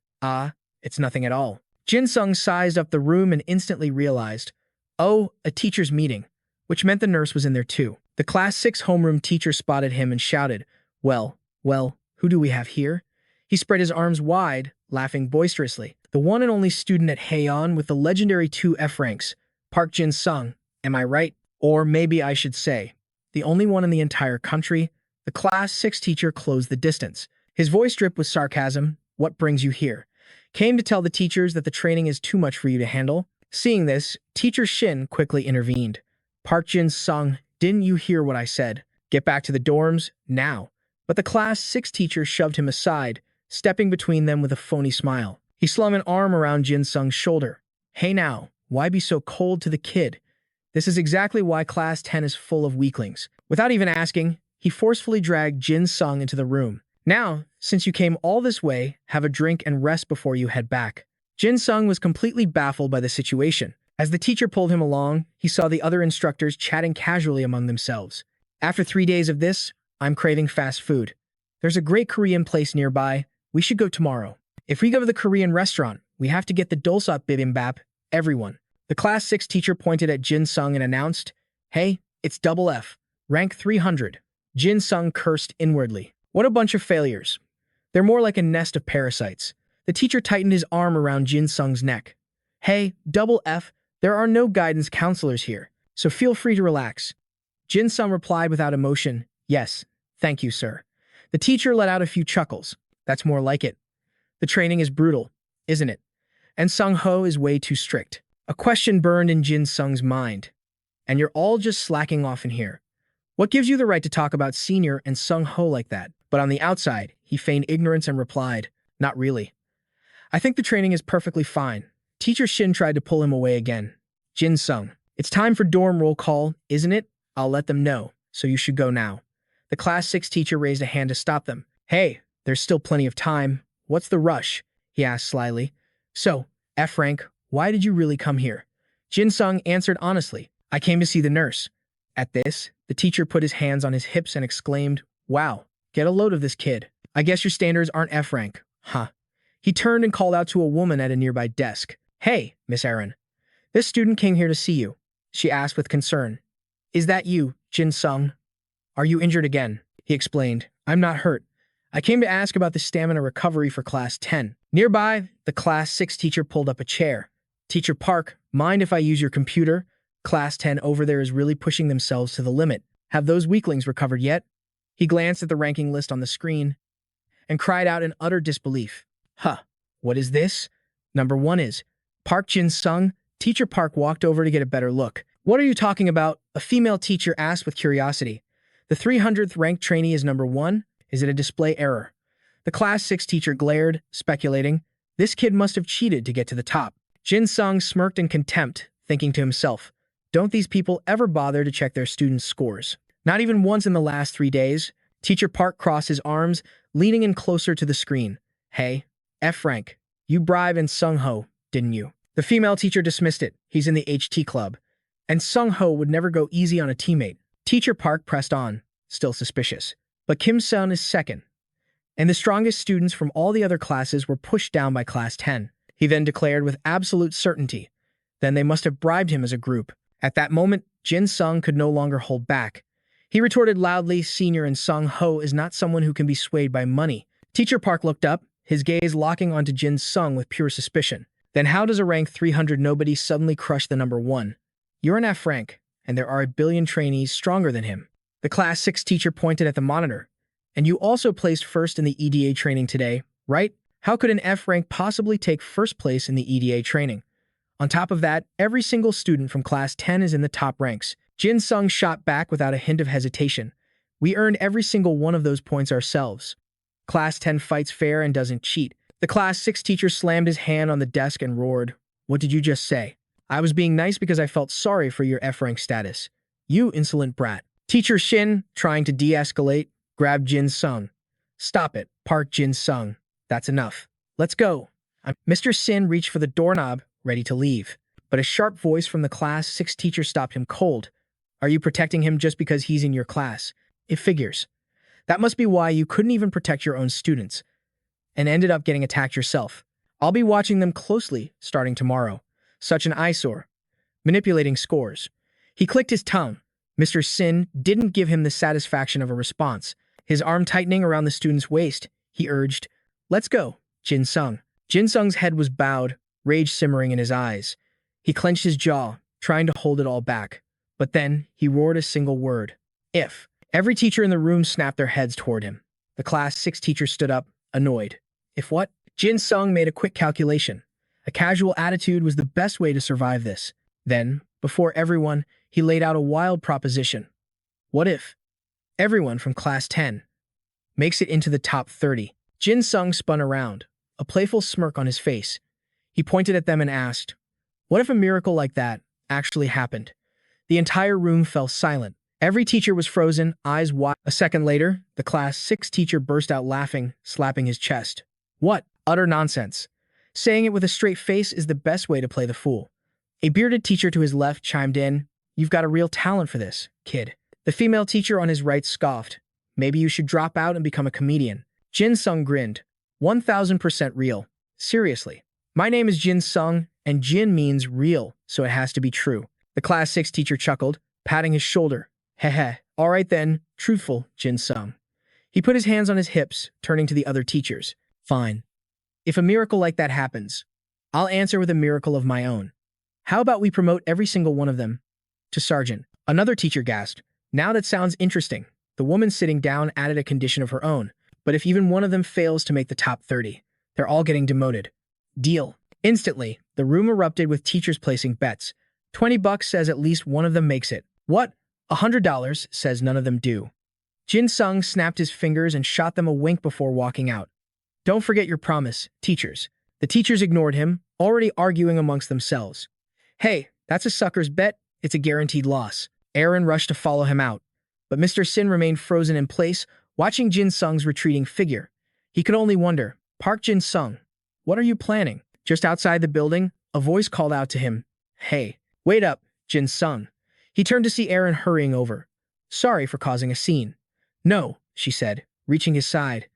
It's nothing at all. Jin Sung sized up the room and instantly realized, oh, a teacher's meeting, which meant the nurse was in there too. The Class 6 homeroom teacher spotted him and shouted, well, who do we have here? He spread his arms wide, laughing boisterously. The one and only student at Heian with the legendary 2 F-ranks, Park Jin Sung, am I right? Or maybe I should say, the only one in the entire country. The Class 6 teacher closed the distance. His voice dripped with sarcasm. What brings you here? Came to tell the teachers that the training is too much for you to handle? Seeing this, Teacher Shin quickly intervened. Park Jin Sung, didn't you hear what I said? Get back to the dorms, now. But the Class 6 teacher shoved him aside, stepping between them with a phony smile. He slung an arm around Jin Sung's shoulder. Hey now, why be so cold to the kid? This is exactly why Class 10 is full of weaklings. Without even asking, he forcefully dragged Jin Sung into the room. Now, since you came all this way, have a drink and rest before you head back. Jin Sung was completely baffled by the situation. As the teacher pulled him along, he saw the other instructors chatting casually among themselves. After 3 days of this, I'm craving fast food. There's a great Korean place nearby. We should go tomorrow. If we go to the Korean restaurant, we have to get the dolsot bibimbap. Everyone. The Class 6 teacher pointed at Jin Sung and announced, Hey, it's Double F, rank 300. Jin Sung cursed inwardly. What a bunch of failures. They're more like a nest of parasites. The teacher tightened his arm around Jin Sung's neck. Hey, Double F, there are no guidance counselors here, so feel free to relax. Jin Sung replied without emotion, Yes, thank you, sir. The teacher let out a few chuckles. That's more like it. The training is brutal, isn't it? And Sung Ho is way too strict. A question burned in Jin Sung's mind. And you're all just slacking off in here. What gives you the right to talk about Senior and Sung Ho like that? But on the outside, he feigned ignorance and replied, Not really. I think the training is perfectly fine. Teacher Shin tried to pull him away again. Jin Sung, it's time for dorm roll call, isn't it? I'll let them know, so you should go now. The Class 6 teacher raised a hand to stop them. Hey, there's still plenty of time. What's the rush? He asked slyly. So, F-rank, why did you really come here? Jin Sung answered honestly. I came to see the nurse. At this, the teacher put his hands on his hips and exclaimed, Wow, get a load of this kid. I guess your standards aren't F-rank, huh? He turned and called out to a woman at a nearby desk. Hey, Miss Aaron. This student came here to see you, she asked with concern. Is that you, Jin Sung? Are you injured again? He explained. I'm not hurt. I came to ask about the stamina recovery for Class 10. Nearby, the Class 6 teacher pulled up a chair. Teacher Park, mind if I use your computer? Class 10 over there is really pushing themselves to the limit. Have those weaklings recovered yet? He glanced at the ranking list on the screen and cried out in utter disbelief. Huh, what is this? Number 1 is Park Jin Sung, Teacher Park walked over to get a better look. What are you talking about? A female teacher asked with curiosity. The 300th ranked trainee is number 1. Is it a display error? The class 6 teacher glared, speculating. This kid must have cheated to get to the top. Jin Sung smirked in contempt, thinking to himself, don't these people ever bother to check their students' scores? Not even once in the last 3 days. Teacher Park crossed his arms, leaning in closer to the screen. Hey, F-rank, you bribed and Sung-ho, didn't you? The female teacher dismissed it. He's in the HT club. And Sung-ho would never go easy on a teammate. Teacher Park pressed on, still suspicious. But Kim Sun is second. And the strongest students from all the other classes were pushed down by class 10. He then declared with absolute certainty. Then they must have bribed him as a group. At that moment, Jin Sung could no longer hold back. He retorted loudly, Senior and Sung-ho is not someone who can be swayed by money. Teacher Park looked up, his gaze locking onto Jin Sung with pure suspicion. Then how does a rank 300 nobody suddenly crush the number 1? You're an F rank, and there are a billion trainees stronger than him. The class 6 teacher pointed at the monitor. And you also placed first in the EDA training today, right? How could an F rank possibly take first place in the EDA training? On top of that, every single student from class 10 is in the top ranks. Jin Sung shot back without a hint of hesitation. We earned every single one of those points ourselves. Class 10 fights fair and doesn't cheat. The class 6 teacher slammed his hand on the desk and roared, what did you just say? I was being nice because I felt sorry for your F-rank status. You insolent brat. Teacher Shin, trying to de-escalate, grabbed Jin Sung. Stop it, Park Jin Sung. That's enough. Let's go. Mr. Sin reached for the doorknob, ready to leave. But a sharp voice from the class 6 teacher stopped him cold. Are you protecting him just because he's in your class? It figures. That must be why you couldn't even protect your own students, and ended up getting attacked yourself. I'll be watching them closely starting tomorrow. Such an eyesore. Manipulating scores. He clicked his tongue. Mr. Sin didn't give him the satisfaction of a response. His arm tightening around the student's waist, he urged, let's go, Jin Sung. Jin Sung's head was bowed, rage simmering in his eyes. He clenched his jaw, trying to hold it all back. But then, he roared a single word. If. Every teacher in the room snapped their heads toward him. The class 6 teacher stood up, annoyed. If what? Jin Sung made a quick calculation. A casual attitude was the best way to survive this. Then, before everyone, he laid out a wild proposition. What if everyone from class 10 makes it into the top 30? Jin Sung spun around, a playful smirk on his face. He pointed at them and asked, what if a miracle like that actually happened? The entire room fell silent. Every teacher was frozen, eyes wide. A second later, the class 6 teacher burst out laughing, slapping his chest. What? Utter nonsense. Saying it with a straight face is the best way to play the fool. A bearded teacher to his left chimed in, you've got a real talent for this, kid. The female teacher on his right scoffed. Maybe you should drop out and become a comedian. Jin Sung grinned. 1000% real. Seriously. My name is Jin Sung, and Jin means real, so it has to be true. The class 6 teacher chuckled, patting his shoulder. Heh. All right then, truthful, Jin Sung. He put his hands on his hips, turning to the other teachers. Fine. If a miracle like that happens, I'll answer with a miracle of my own. How about we promote every single one of them to sergeant? Another teacher gasped. Now that sounds interesting. The woman sitting down added a condition of her own. But if even one of them fails to make the top 30, they're all getting demoted. Deal. Instantly, the room erupted with teachers placing bets. $20 says at least one of them makes it. What? $100 says none of them do. Jin Sung snapped his fingers and shot them a wink before walking out. Don't forget your promise, teachers. The teachers ignored him, already arguing amongst themselves. Hey, that's a sucker's bet. It's a guaranteed loss. Aaron rushed to follow him out. But Mr. Sin remained frozen in place, watching Jin Sung's retreating figure. He could only wonder, Park Jin Sung, what are you planning? Just outside the building, a voice called out to him. Hey, wait up, Jin Sung. He turned to see Aaron hurrying over. Sorry for causing a scene. No, she said, reaching his side.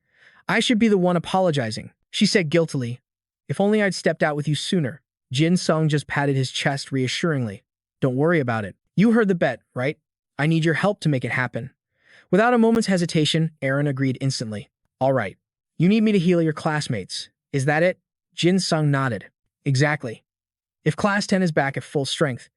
I should be the one apologizing, she said guiltily. If only I'd stepped out with you sooner. Jin Sung just patted his chest reassuringly. Don't worry about it. You heard the bet, right? I need your help to make it happen. Without a moment's hesitation, Aaron agreed instantly. All right. You need me to heal your classmates. Is that it? Jin Sung nodded. Exactly. If class 10 is back at full strength,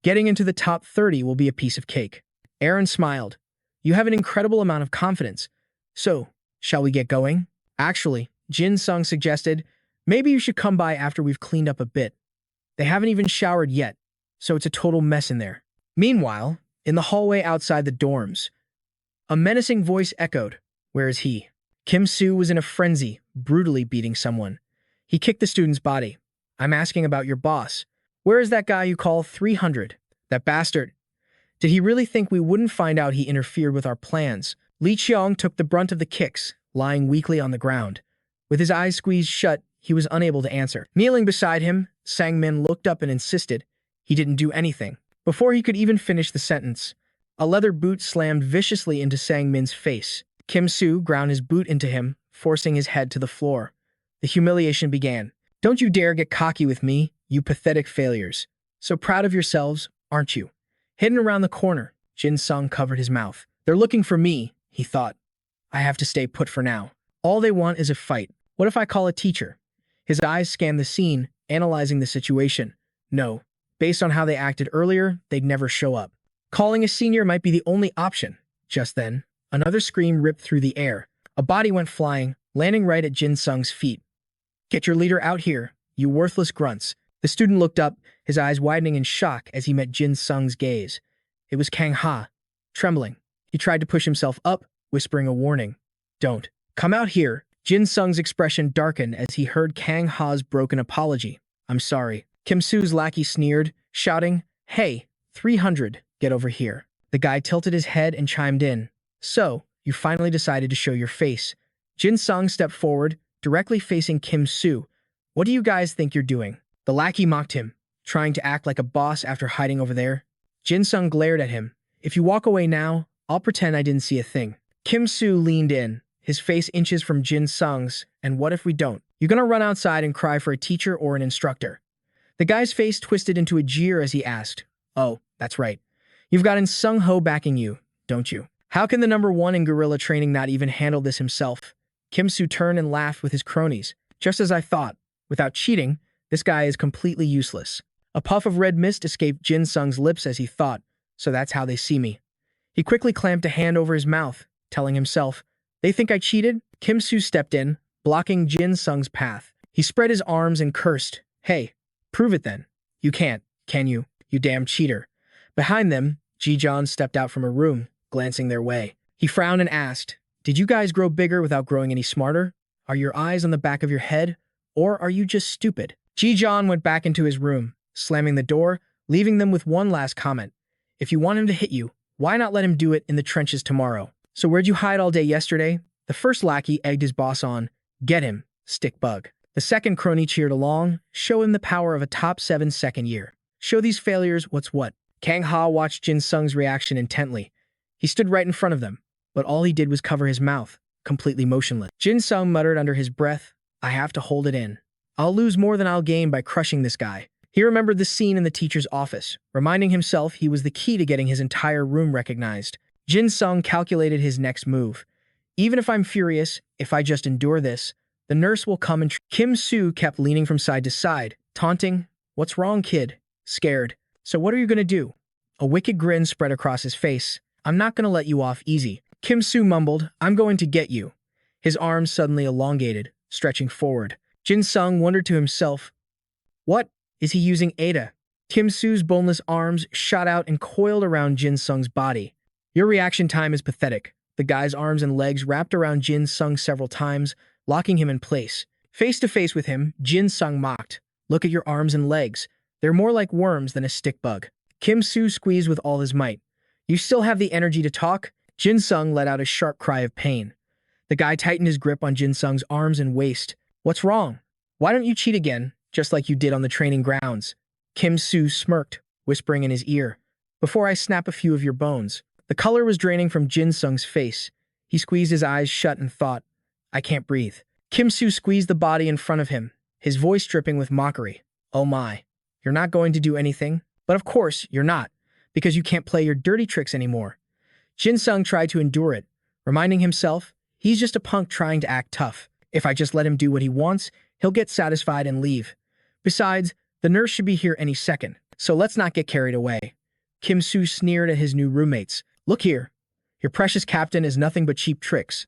getting into the top 30 will be a piece of cake. Aaron smiled. You have an incredible amount of confidence. So, shall we get going? Actually, Jin Sung suggested, maybe you should come by after we've cleaned up a bit. They haven't even showered yet, so it's a total mess in there. Meanwhile, in the hallway outside the dorms, a menacing voice echoed, "Where is he?" Kim Soo was in a frenzy, brutally beating someone. He kicked the student's body. "I'm asking about your boss. Where is that guy you call 300? That bastard. Did he really think we wouldn't find out he interfered with our plans?" Li Qiang took the brunt of the kicks, lying weakly on the ground. With his eyes squeezed shut, he was unable to answer. Kneeling beside him, Sang-min looked up and insisted he didn't do anything. Before he could even finish the sentence, a leather boot slammed viciously into Sang-min's face. Kim Soo ground his boot into him, forcing his head to the floor. The humiliation began. "Don't you dare get cocky with me, you pathetic failures. So proud of yourselves, aren't you?" Hidden around the corner, Jin Sung covered his mouth. "They're looking for me," he thought. "I have to stay put for now. All they want is a fight. What if I call a teacher?" His eyes scanned the scene, analyzing the situation. No, based on how they acted earlier, they'd never show up. Calling a senior might be the only option. Just then, another scream ripped through the air. A body went flying, landing right at Jin Sung's feet. "Get your leader out here, you worthless grunts." The student looked up, his eyes widening in shock as he met Jin Sung's gaze. It was Kang Ha. Trembling, he tried to push himself up, whispering a warning. "Don't. Come out here." Jin Sung's expression darkened as he heard Kang Ha's broken apology. "I'm sorry." Kim Soo's lackey sneered, shouting, "Hey, 300, get over here." The guy tilted his head and chimed in. "So, you finally decided to show your face." Jin Sung stepped forward, directly facing Kim Soo. "What do you guys think you're doing?" The lackey mocked him, trying to act like a boss after hiding over there. Jin Sung glared at him. "If you walk away now, I'll pretend I didn't see a thing." Kim Soo leaned in, his face inches from Jin Sung's. "And what if we don't? You're gonna run outside and cry for a teacher or an instructor?" The guy's face twisted into a jeer as he asked, "Oh, that's right. You've got In Sung Ho backing you, don't you? How can the #1 in guerrilla training not even handle this himself?" Kim Soo turned and laughed with his cronies. "Just as I thought. Without cheating, this guy is completely useless." A puff of red mist escaped Jin Sung's lips as he thought, "So that's how they see me." He quickly clamped a hand over his mouth, telling himself, "They think I cheated?" Kim Soo stepped in, blocking Jin Sung's path. He spread his arms and cursed, "Hey, prove it then. You can't, can you, you damn cheater." Behind them, Ji-John stepped out from a room, glancing their way. He frowned and asked, "Did you guys grow bigger without growing any smarter? Are your eyes on the back of your head? Or are you just stupid?" Ji-John went back into his room, slamming the door, leaving them with one last comment. "If you want him to hit you, why not let him do it in the trenches tomorrow?" "So where'd you hide all day yesterday?" The first lackey egged his boss on. "Get him, stick bug." The second crony cheered along. "Show him the power of a top 7 second year. Show these failures what's what." Kang Ha watched Jin Sung's reaction intently. He stood right in front of them, but all he did was cover his mouth, completely motionless. Jin Sung muttered under his breath, "I have to hold it in. I'll lose more than I'll gain by crushing this guy." He remembered the scene in the teacher's office, reminding himself he was the key to getting his entire room recognized. Jin Sung calculated his next move. "Even if I'm furious, if I just endure this, the nurse will come and..." Kim Soo kept leaning from side to side, taunting, "What's wrong, kid? Scared? So what are you gonna do?" A wicked grin spread across his face. "I'm not gonna let you off easy." Kim Soo mumbled, "I'm going to get you." His arms suddenly elongated, stretching forward. Jin Sung wondered to himself, "What? Is he using Ada?" Kim Soo's boneless arms shot out and coiled around Jin Sung's body. "Your reaction time is pathetic." The guy's arms and legs wrapped around Jin Sung several times, locking him in place. Face to face with him, Jin Sung mocked, "Look at your arms and legs. They're more like worms than a stick bug." Kim Soo squeezed with all his might. "You still have the energy to talk?" Jin Sung let out a sharp cry of pain. The guy tightened his grip on Jin Sung's arms and waist. "What's wrong? Why don't you cheat again, just like you did on the training grounds?" Kim Soo smirked, whispering in his ear, "Before I snap a few of your bones." The color was draining from Jin Sung's face. He squeezed his eyes shut and thought, "I can't breathe." Kim Soo squeezed the body in front of him, his voice dripping with mockery. "Oh my, you're not going to do anything? But of course you're not, because you can't play your dirty tricks anymore." Jin Sung tried to endure it, reminding himself, he's just a punk trying to act tough. If I just let him do what he wants, he'll get satisfied and leave. Besides, the nurse should be here any second, so let's not get carried away. Kim Soo sneered at his new roommates. "Look here. Your precious captain is nothing but cheap tricks.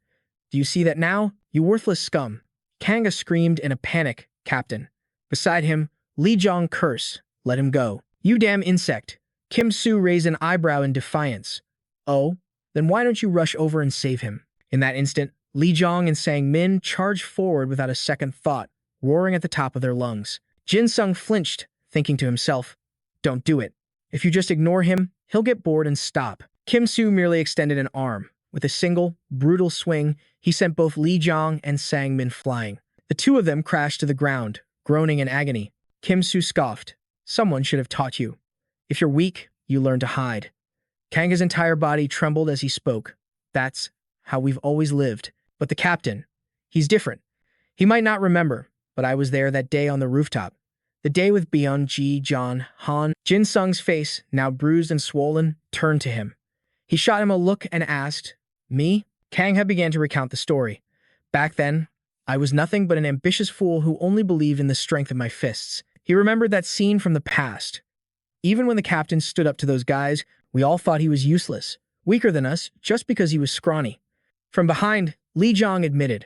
Do you see that now, you worthless scum?" Kanga screamed in a panic, "Captain." Beside him, Lee Jong cursed. Let him go. You damn insect. Kim Soo raised an eyebrow in defiance. Oh, then why don't you rush over and save him? In that instant, Lee Jong and Sang Min charged forward without a second thought, roaring at the top of their lungs. Jin Sung flinched, thinking to himself, don't do it. If you just ignore him, he'll get bored and stop. Kim Soo merely extended an arm. With a single, brutal swing, he sent both Lee Jong and Sang Min flying. The two of them crashed to the ground, groaning in agony. Kim Soo scoffed. Someone should have taught you. If you're weak, you learn to hide. Kanga's entire body trembled as he spoke. That's how we've always lived. But the captain, he's different. He might not remember, but I was there that day on the rooftop. The day with Byun, Ji, John, Han. Jin Sung's face, now bruised and swollen, turned to him. He shot him a look and asked, me? Kang began to recount the story. Back then, I was nothing but an ambitious fool who only believed in the strength of my fists. He remembered that scene from the past. Even when the captain stood up to those guys, we all thought he was useless, weaker than us, just because he was scrawny. From behind, Lee Jong admitted,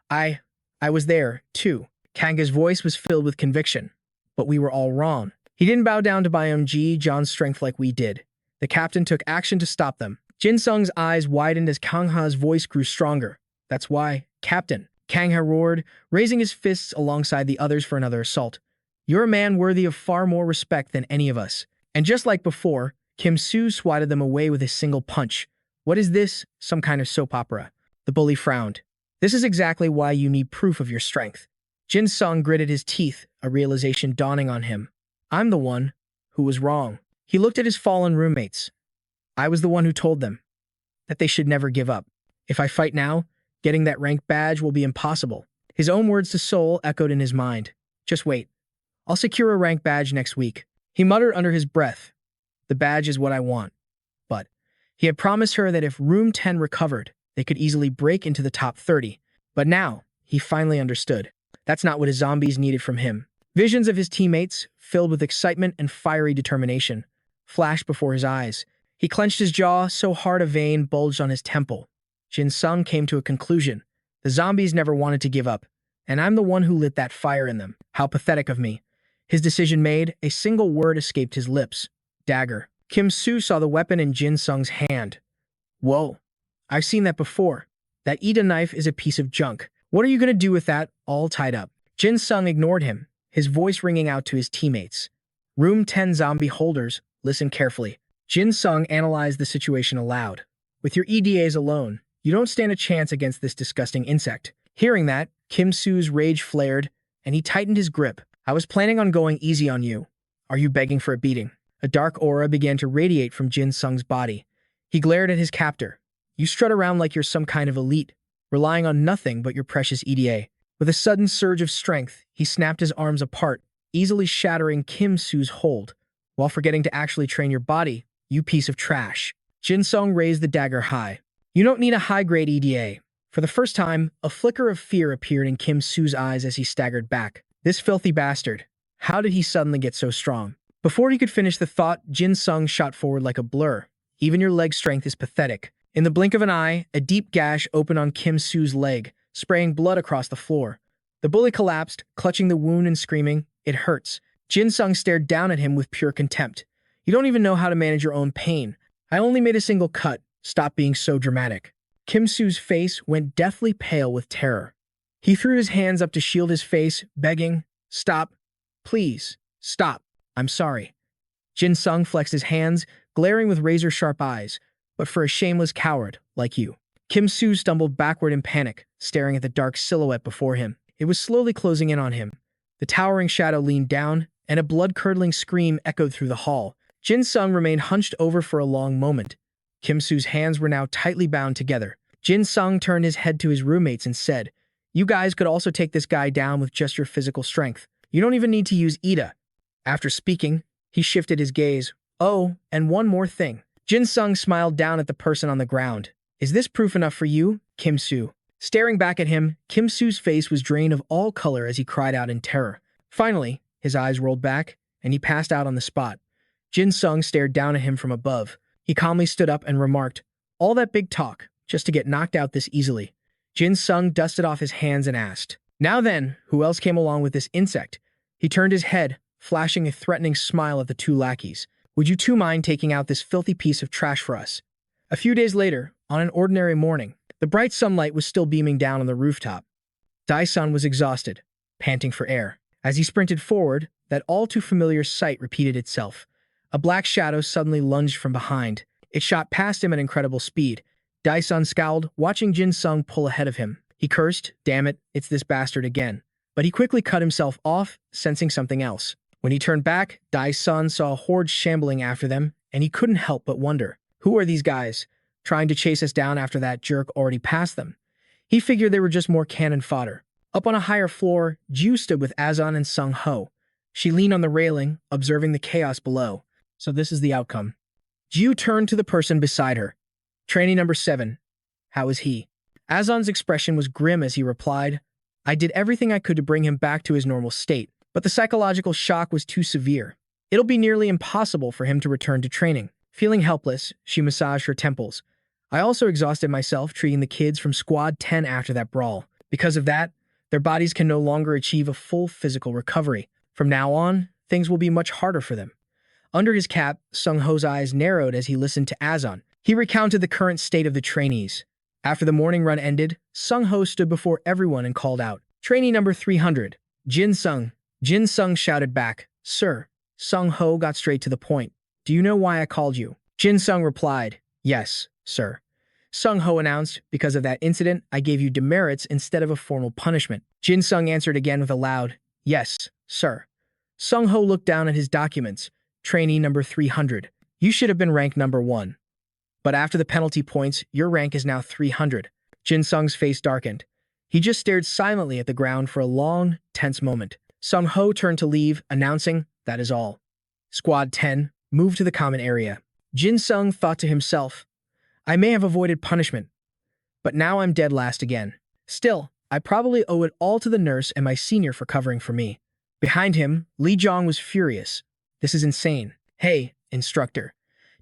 I was there, too. Kanga's voice was filled with conviction. But we were all wrong. He didn't bow down to Byung Ji, John's strength like we did. The captain took action to stop them. Jin Sung's eyes widened as Kang Ha's voice grew stronger. That's why, Captain, Kang Ha roared, raising his fists alongside the others for another assault. You're a man worthy of far more respect than any of us. And just like before, Kim Soo swatted them away with a single punch. What is this? Some kind of soap opera. The bully frowned. This is exactly why you need proof of your strength. Jin Sung gritted his teeth, a realization dawning on him. I'm the one who was wrong. He looked at his fallen roommates. I was the one who told them that they should never give up. If I fight now, getting that rank badge will be impossible. His own words to Seoul echoed in his mind. Just wait. I'll secure a rank badge next week. He muttered under his breath. The badge is what I want. But he had promised her that if Room 10 recovered, they could easily break into the top 30. But now, he finally understood. That's not what his zombies needed from him. Visions of his teammates, filled with excitement and fiery determination, flashed before his eyes. He clenched his jaw so hard a vein bulged on his temple. Jin Sung came to a conclusion. The zombies never wanted to give up, and I'm the one who lit that fire in them. How pathetic of me. His decision made, a single word escaped his lips. Dagger. Kim Soo saw the weapon in Jin Sung's hand. Whoa. I've seen that before. That Ida knife is a piece of junk. What are you going to do with that, all tied up? Jin Sung ignored him, his voice ringing out to his teammates. Room 10 zombie holders, listen carefully. Jin Sung analyzed the situation aloud. With your EDAs alone, you don't stand a chance against this disgusting insect. Hearing that, Kim Soo's rage flared, and he tightened his grip. I was planning on going easy on you. Are you begging for a beating? A dark aura began to radiate from Jin Sung's body. He glared at his captor. You strut around like you're some kind of elite, relying on nothing but your precious EDA. With a sudden surge of strength, he snapped his arms apart, easily shattering Kim Soo's hold, while forgetting to actually train your body, you piece of trash. Jin Sung raised the dagger high. You don't need a high-grade EDA. For the first time, a flicker of fear appeared in Kim Soo's eyes as he staggered back. This filthy bastard. How did he suddenly get so strong? Before he could finish the thought, Jin Sung shot forward like a blur. Even your leg strength is pathetic. In the blink of an eye, a deep gash opened on Kim Soo's leg, spraying blood across the floor. The bully collapsed, clutching the wound and screaming, "It hurts." Jin Sung stared down at him with pure contempt. You don't even know how to manage your own pain. I only made a single cut. Stop being so dramatic. Kim Soo's face went deathly pale with terror. He threw his hands up to shield his face, begging, "Stop. Please, stop. I'm sorry." Jin Sung flexed his hands, glaring with razor-sharp eyes. But for a shameless coward like you. Kim Soo stumbled backward in panic, staring at the dark silhouette before him. It was slowly closing in on him. The towering shadow leaned down, and a blood-curdling scream echoed through the hall. Jin Sung remained hunched over for a long moment. Kim Soo's hands were now tightly bound together. Jin Sung turned his head to his roommates and said, "You guys could also take this guy down with just your physical strength. You don't even need to use Ida." After speaking, he shifted his gaze. "Oh, and one more thing." Jin Sung smiled down at the person on the ground. "Is this proof enough for you, Kim Soo?" Staring back at him, Kim Soo's face was drained of all color as he cried out in terror. Finally, his eyes rolled back, and he passed out on the spot. Jin Sung stared down at him from above. He calmly stood up and remarked, "All that big talk, just to get knocked out this easily." Jin Sung dusted off his hands and asked, "Now then, who else came along with this insect?" He turned his head, flashing a threatening smile at the two lackeys. Would you two mind taking out this filthy piece of trash for us? A few days later, on an ordinary morning, the bright sunlight was still beaming down on the rooftop. Dae-sun was exhausted, panting for air. As he sprinted forward, that all-too-familiar sight repeated itself. A black shadow suddenly lunged from behind. It shot past him at incredible speed. Dae-sun scowled, watching Jin Sung pull ahead of him. He cursed, "Damn it, it's this bastard again." But he quickly cut himself off, sensing something else. When he turned back, Dae-sun saw a horde shambling after them, and he couldn't help but wonder, who are these guys, trying to chase us down after that jerk already passed them? He figured they were just more cannon fodder. Up on a higher floor, Ju stood with Azon and Sung Ho. She leaned on the railing, observing the chaos below. So this is the outcome. Ju turned to the person beside her. "Trainee number 7. How is he?" Azon's expression was grim as he replied, "I did everything I could to bring him back to his normal state, but the psychological shock was too severe. It'll be nearly impossible for him to return to training." Feeling helpless, she massaged her temples. "I also exhausted myself treating the kids from Squad 10 after that brawl. Because of that, their bodies can no longer achieve a full physical recovery. From now on, things will be much harder for them." Under his cap, Sung Ho's eyes narrowed as he listened to Azon. He recounted the current state of the trainees. After the morning run ended, Sung Ho stood before everyone and called out, "Trainee number 300, Jin Sung." Jin Sung shouted back, "Sir." Sung Ho got straight to the point. "Do you know why I called you?" Jin Sung replied, "Yes, sir." Sung Ho announced, "Because of that incident, I gave you demerits instead of a formal punishment." Jin Sung answered again with a loud, "Yes, sir." Sung Ho looked down at his documents. "Trainee number 300, you should have been ranked number 1. But after the penalty points, your rank is now 300. Jin Sung's face darkened. He just stared silently at the ground for a long, tense moment. Sung Ho turned to leave, announcing, "That is all. Squad 10, move to the common area." Jin Sung thought to himself, "I may have avoided punishment, but now I'm dead last again. Still, I probably owe it all to the nurse and my senior for covering for me." Behind him, Lee Jong was furious. "This is insane. Hey, instructor.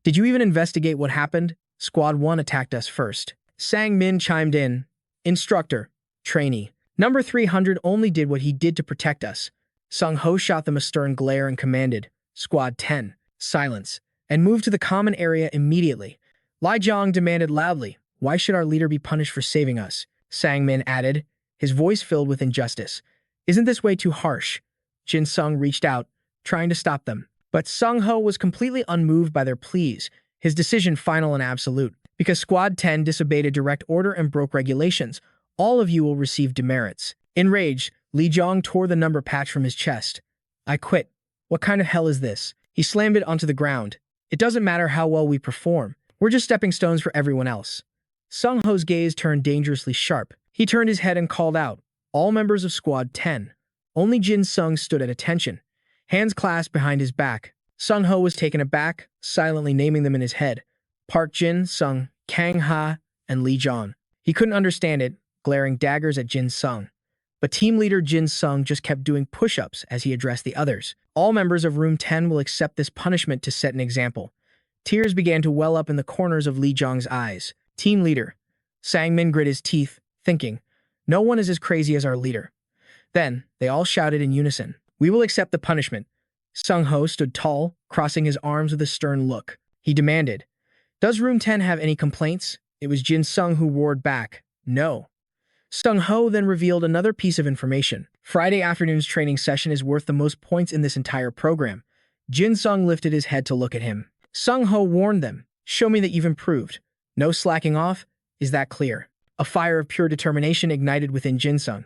Did you even investigate what happened? Squad 1 attacked us first." Sang Min chimed in, "Instructor, trainee. Number 300 only did what he did to protect us." Sung Ho shot them a stern glare and commanded, "Squad 10, silence, and move to the common area immediately." Li Jiang demanded loudly, "Why should our leader be punished for saving us?" Sang Min added, his voice filled with injustice, "Isn't this way too harsh?" Jin Sung reached out, trying to stop them. But Sung Ho was completely unmoved by their pleas, his decision final and absolute. "Because Squad 10 disobeyed a direct order and broke regulations, all of you will receive demerits." Enraged, Li Jiang tore the number patch from his chest. "I quit. What kind of hell is this?" He slammed it onto the ground. "It doesn't matter how well we perform. We're just stepping stones for everyone else." Sung Ho's gaze turned dangerously sharp. He turned his head and called out, "All members of Squad 10. Only Jin Sung stood at attention, hands clasped behind his back. Sung Ho was taken aback, silently naming them in his head. Park Jin Sung, Kang Ha, and Lee Jiang. He couldn't understand it, glaring daggers at Jin Sung. But team leader Jin Sung just kept doing push-ups as he addressed the others. "All members of Room 10 will accept this punishment to set an example." Tears began to well up in the corners of Lee Jiang's eyes. Team leader. Sang Min grit his teeth, thinking, "No one is as crazy as our leader." Then, they all shouted in unison, "We will accept the punishment." Sung Ho stood tall, crossing his arms with a stern look. He demanded, "Does Room 10 have any complaints?" It was Jin Sung who roared back, "No." Sung Ho then revealed another piece of information. Friday afternoon's training session is worth the most points in this entire program. Jin Sung lifted his head to look at him. Sung Ho warned them, "Show me that you've improved. No slacking off. Is that clear?" A fire of pure determination ignited within Jin Sung.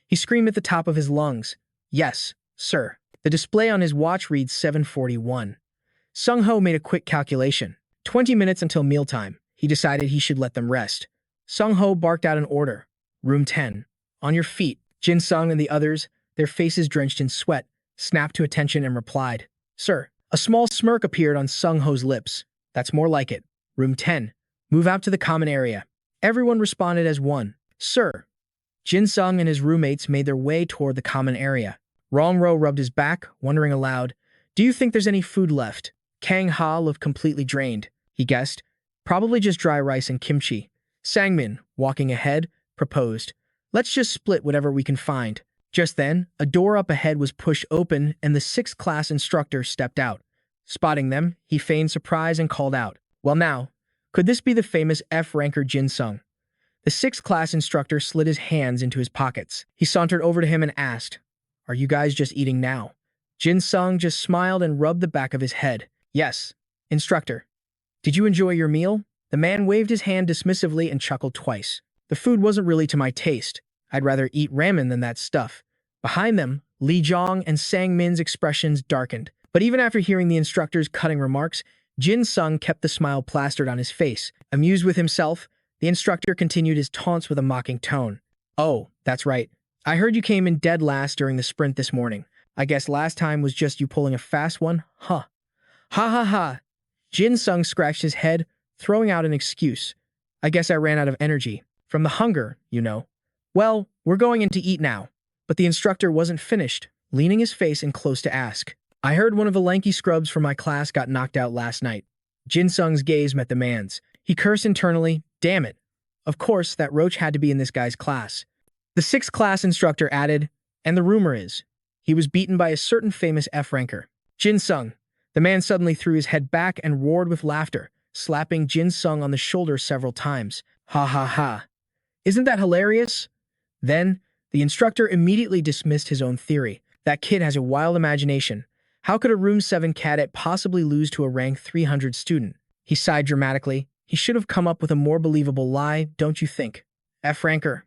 He screamed at the top of his lungs, "Yes, sir." The display on his watch reads 7:41. Sung Ho made a quick calculation. 20 minutes until mealtime. He decided he should let them rest. Sung Ho barked out an order. "Room 10. On your feet." Jin Sung and the others, their faces drenched in sweat, snapped to attention and replied, "Sir." A small smirk appeared on Sung Ho's lips. "That's more like it. Room 10. Move out to the common area." Everyone responded as one, "Sir." Jin Sung and his roommates made their way toward the common area. Rongro rubbed his back, wondering aloud, "Do you think there's any food left?" Kang Ha looked completely drained. He guessed, "Probably just dry rice and kimchi." Sangmin, walking ahead, proposed, "Let's just split whatever we can find." Just then, a door up ahead was pushed open and the sixth class instructor stepped out. Spotting them, he feigned surprise and called out, "Well now, could this be the famous F-ranker Jin Sung?" The sixth class instructor slid his hands into his pockets. He sauntered over to him and asked, "Are you guys just eating now?" Jin Sung just smiled and rubbed the back of his head. "Yes, instructor." "Did you enjoy your meal?" The man waved his hand dismissively and chuckled twice. "The food wasn't really to my taste. I'd rather eat ramen than that stuff." Behind them, Lee Jong and Sang Min's expressions darkened. But even after hearing the instructor's cutting remarks, Jin Sung kept the smile plastered on his face. Amused with himself, the instructor continued his taunts with a mocking tone. "Oh, that's right. I heard you came in dead last during the sprint this morning. I guess last time was just you pulling a fast one, huh?" "Ha ha ha." Jin Sung scratched his head, throwing out an excuse. "I guess I ran out of energy. From the hunger, you know." "Well, we're going in to eat now." But the instructor wasn't finished, leaning his face in close to ask, "I heard one of the lanky scrubs from my class got knocked out last night." Jin Sung's gaze met the man's. He cursed internally, "Damn it. Of course, that roach had to be in this guy's class." The sixth class instructor added, "And the rumor is, he was beaten by a certain famous F-ranker." "Jin Sung." The man suddenly threw his head back and roared with laughter, slapping Jin Sung on the shoulder several times. "Ha ha ha. Isn't that hilarious?" Then, the instructor immediately dismissed his own theory. "That kid has a wild imagination. How could a Room 7 cadet possibly lose to a rank 300 student?" He sighed dramatically. "He should have come up with a more believable lie, don't you think? F-ranker.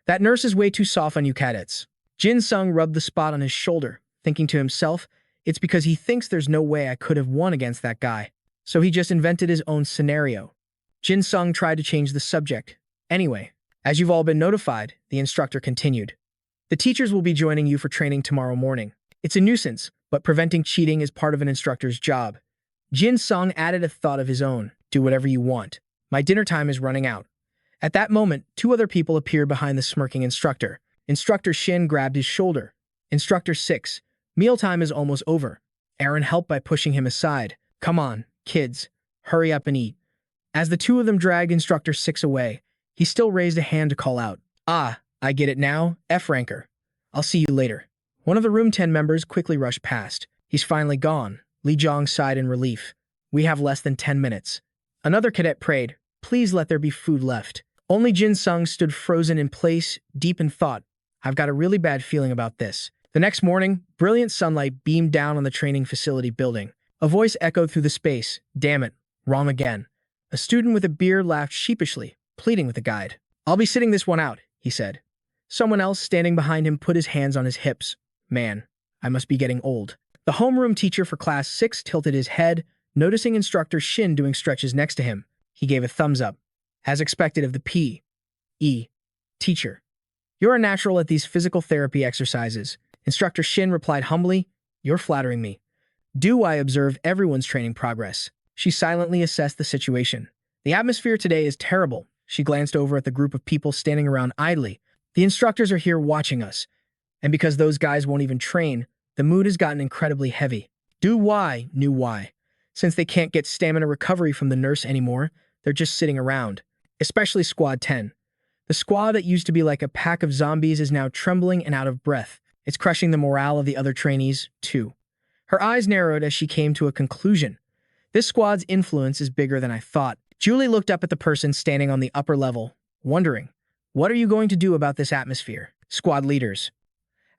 That nurse is way too soft on you cadets." Jin Sung rubbed the spot on his shoulder, thinking to himself, "It's because he thinks there's no way I could have won against that guy. So he just invented his own scenario." Jin Sung tried to change the subject. "Anyway, as you've all been notified," the instructor continued, "the teachers will be joining you for training tomorrow morning. It's a nuisance, but preventing cheating is part of an instructor's job." Jin Sung added a thought of his own. "Do whatever you want. My dinner time is running out." At that moment, two other people appeared behind the smirking instructor. Instructor Shin grabbed his shoulder. "Instructor 6, mealtime is almost over." Aaron helped by pushing him aside. "Come on, kids, hurry up and eat." As the two of them dragged Instructor 6 away, he still raised a hand to call out, "Ah, I get it now, F-ranker. I'll see you later." One of the Room 10 members quickly rushed past. "He's finally gone." Lee Jong sighed in relief. "We have less than 10 minutes. Another cadet prayed, "Please let there be food left." Only Jin Sung stood frozen in place, deep in thought. "I've got a really bad feeling about this." The next morning, brilliant sunlight beamed down on the training facility building. A voice echoed through the space. "Damn it, wrong again." A student with a beard laughed sheepishly, pleading with the guide. "I'll be sitting this one out," he said. Someone else standing behind him put his hands on his hips. "Man, I must be getting old." The homeroom teacher for Class 6 tilted his head, noticing Instructor Shin doing stretches next to him. He gave a thumbs up. As expected of the P.E. teacher. "You're a natural at these physical therapy exercises." Instructor Shin replied humbly, "You're flattering me. Do I observe everyone's training progress?" She silently assessed the situation. "The atmosphere today is terrible." She glanced over at the group of people standing around idly. "The instructors are here watching us. And because those guys won't even train, the mood has gotten incredibly heavy. Do why, knew why. Since they can't get stamina recovery from the nurse anymore, they're just sitting around. Especially Squad 10. The squad that used to be like a pack of zombies is now trembling and out of breath. It's crushing the morale of the other trainees, too." Her eyes narrowed as she came to a conclusion. "This squad's influence is bigger than I thought." Julie looked up at the person standing on the upper level, wondering, "What are you going to do about this atmosphere?" Squad leaders.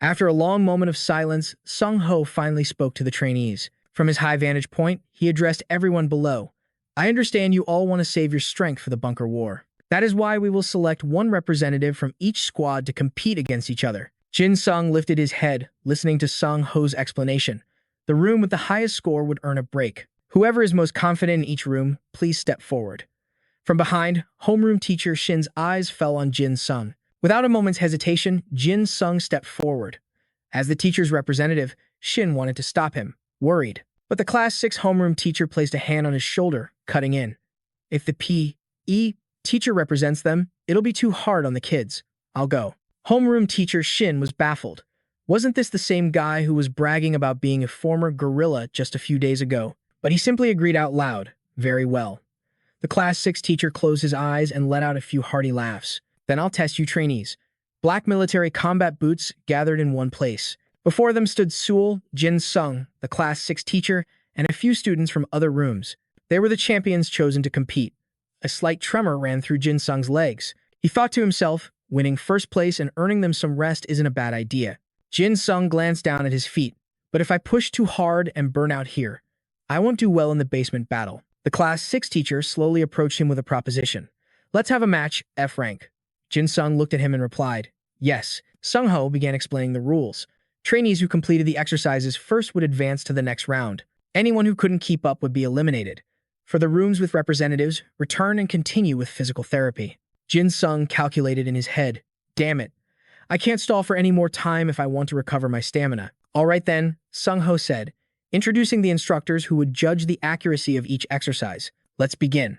After a long moment of silence, Sung Ho finally spoke to the trainees. From his high vantage point, he addressed everyone below. "I understand you all want to save your strength for the bunker war. That is why we will select one representative from each squad to compete against each other." Jin Sung lifted his head, listening to Sung Ho's explanation. The room with the highest score would earn a break. Whoever is most confident in each room, please step forward. From behind, homeroom teacher Shin's eyes fell on Jin Sung. Without a moment's hesitation, Jin Sung stepped forward. As the teacher's representative, Shin wanted to stop him, worried. But the Class 6 homeroom teacher placed a hand on his shoulder, cutting in. "If the P.E. teacher represents them, it'll be too hard on the kids. I'll go." Homeroom teacher Shin was baffled. Wasn't this the same guy who was bragging about being a former gorilla just a few days ago? But he simply agreed out loud, "Very well." The Class 6 teacher closed his eyes and let out a few hearty laughs. "Then I'll test you trainees. Black military combat boots gathered in one place. Before them stood Sewell, Jin Sung, the Class 6 teacher, and a few students from other rooms. They were the champions chosen to compete. A slight tremor ran through Jin Sung's legs. He thought to himself, winning first place and earning them some rest isn't a bad idea. Jin Sung glanced down at his feet. But if I push too hard and burn out here, I won't do well in the basement battle. The Class 6 teacher slowly approached him with a proposition. Let's have a match, F-rank. Jin Sung looked at him and replied, yes. Sung Ho began explaining the rules. Trainees who completed the exercises first would advance to the next round. Anyone who couldn't keep up would be eliminated. For the rooms with representatives, return and continue with physical therapy. Jin Sung calculated in his head, damn it. I can't stall for any more time if I want to recover my stamina. All right then, Sung Ho said, introducing the instructors who would judge the accuracy of each exercise. Let's begin.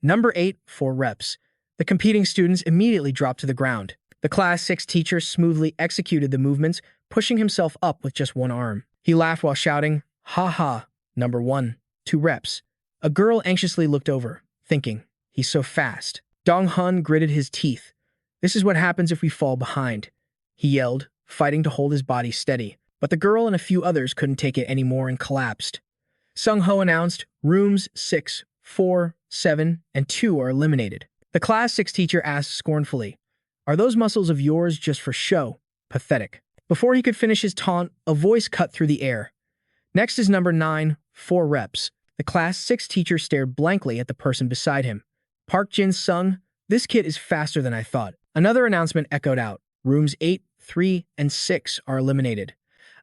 Number 8, 4 reps. The competing students immediately dropped to the ground. The Class 6 teacher smoothly executed the movements, pushing himself up with just one arm. He laughed while shouting, ha ha. Number 1, 2 reps. A girl anxiously looked over, thinking, he's so fast. Dong Hun gritted his teeth. This is what happens if we fall behind. He yelled, fighting to hold his body steady. But the girl and a few others couldn't take it anymore and collapsed. Sung Ho announced, rooms 6, 4, 7, and 2 are eliminated. The Class 6 teacher asked scornfully, are those muscles of yours just for show? Pathetic. Before he could finish his taunt, a voice cut through the air. Next is number 9, 4 reps. The Class 6 teacher stared blankly at the person beside him. Park Jin Sung, this kid is faster than I thought. Another announcement echoed out. Rooms 8, 3, and 6 are eliminated.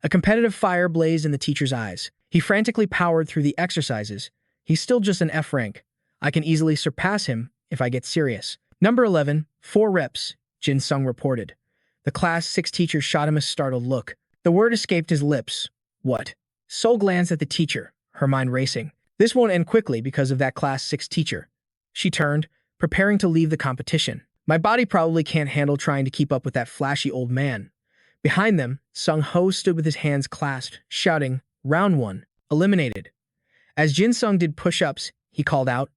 A competitive fire blazed in the teacher's eyes. He frantically powered through the exercises. He's still just an F rank. I can easily surpass him if I get serious. Number 11, 4 reps, Jin Sung reported. The Class 6 teacher shot him a startled look. The word escaped his lips. What? Sol glanced at the teacher, her mind racing. This won't end quickly because of that Class 6 teacher. She turned, preparing to leave the competition. My body probably can't handle trying to keep up with that flashy old man. Behind them, Sung Ho stood with his hands clasped, shouting, round 1, eliminated. As Jin Sung did push-ups, he called out,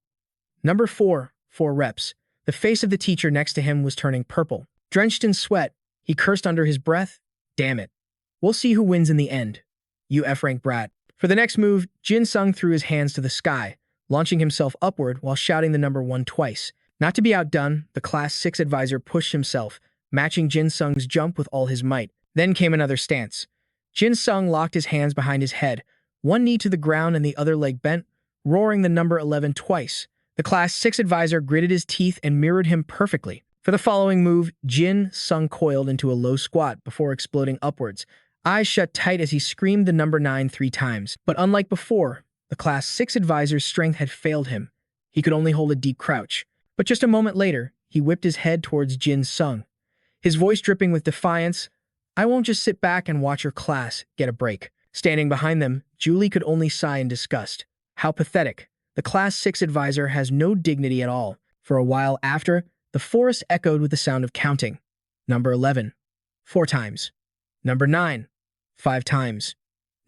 number 4, 4 reps. The face of the teacher next to him was turning purple. Drenched in sweat, he cursed under his breath, damn it. We'll see who wins in the end. You F-rank brat. For the next move, Jin Sung threw his hands to the sky, launching himself upward while shouting the number 1 twice. Not to be outdone, the Class 6 advisor pushed himself, matching Jin Sung's jump with all his might. Then came another stance. Jin Sung locked his hands behind his head, one knee to the ground and the other leg bent, roaring the number 11 twice. The Class 6 advisor gritted his teeth and mirrored him perfectly. For the following move, Jin Sung coiled into a low squat before exploding upwards, eyes shut tight as he screamed the number 9 3 times. But unlike before, the Class 6 advisor's strength had failed him. He could only hold a deep crouch. But just a moment later, he whipped his head towards Jin Sung, his voice dripping with defiance. I won't just sit back and watch your class get a break. Standing behind them, Julie could only sigh in disgust. How pathetic. The Class 6 advisor has no dignity at all. For a while after, the forest echoed with the sound of counting. Number 11, 4 times. Number 9, 5 times.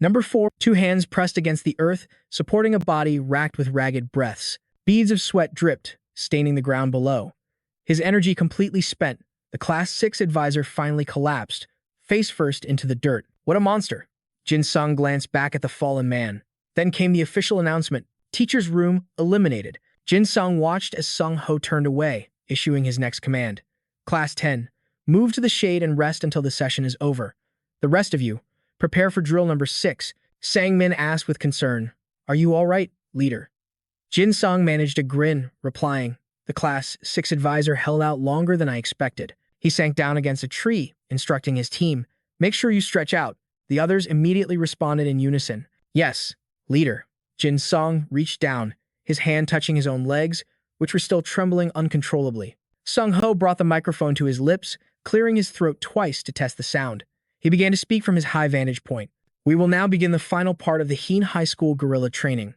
Number 4, 2 hands pressed against the earth, supporting a body racked with ragged breaths. Beads of sweat dripped, staining the ground below. His energy completely spent, the Class 6 advisor finally collapsed, face first into the dirt. What a monster! Jin Sung glanced back at the fallen man. Then came the official announcement, teacher's room eliminated. Jin Sung watched as Sung Ho turned away, issuing his next command. Class 10, move to the shade and rest until the session is over. The rest of you, prepare for drill number 6. Sang Min asked with concern, are you all right, leader? Jin Sung managed a grin, replying, the Class 6 advisor held out longer than I expected. He sank down against a tree, instructing his team, make sure you stretch out. The others immediately responded in unison. Yes, leader. Jin Sung reached down, his hand touching his own legs, which were still trembling uncontrollably. Sung Ho brought the microphone to his lips, clearing his throat twice to test the sound. He began to speak from his high vantage point. We will now begin the final part of the Heen High School guerrilla training,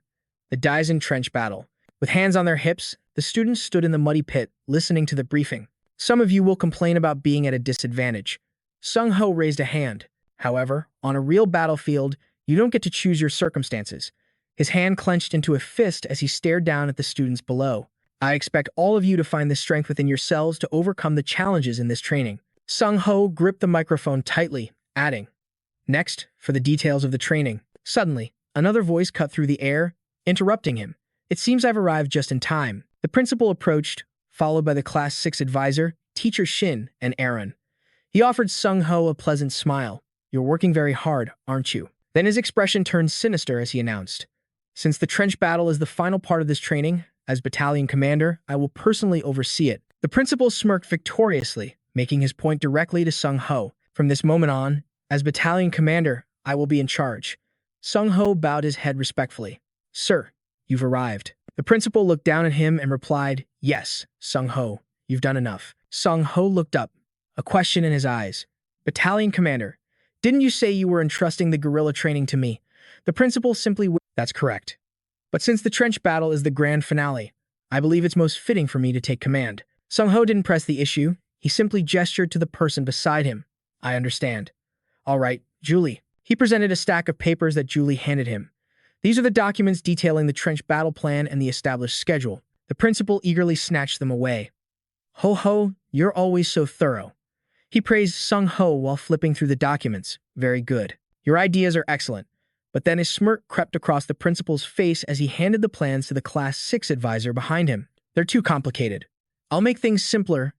the Daisen Trench Battle. With hands on their hips, the students stood in the muddy pit, listening to the briefing. Some of you will complain about being at a disadvantage. Sung Ho raised a hand. However, on a real battlefield, you don't get to choose your circumstances. His hand clenched into a fist as he stared down at the students below. I expect all of you to find the strength within yourselves to overcome the challenges in this training. Sung-ho gripped the microphone tightly, adding, "Next, for the details of the training." Suddenly, another voice cut through the air, interrupting him. "It seems I've arrived just in time." The principal approached, followed by the Class 6 advisor, Teacher Shin, and Aaron. He offered Sung-ho a pleasant smile. "You're working very hard, aren't you?" Then his expression turned sinister as he announced, "Since the trench battle is the final part of this training, as battalion commander, I will personally oversee it." The principal smirked victoriously, making his point directly to Sung-ho. "From this moment on, as battalion commander, I will be in charge." Sung-ho bowed his head respectfully. "Sir, you've arrived." The principal looked down at him and replied, "Yes, Sung-ho, you've done enough." Sung-ho looked up, a question in his eyes. "Battalion commander, didn't you say you were entrusting the guerrilla training to me?" The principal simply "That's correct. But since the trench battle is the grand finale, I believe it's most fitting for me to take command." Sung-ho didn't press the issue. He simply gestured to the person beside him. "I understand. All right, Julie." He presented a stack of papers that Julie handed him. "These are the documents detailing the trench battle plan and the established schedule." The principal eagerly snatched them away. "Ho, you're always so thorough." He praised Sung-ho while flipping through the documents. "Very good. Your ideas are excellent." But then a smirk crept across the principal's face as he handed the plans to the Class 6 advisor behind him. "They're too complicated. I'll make things simpler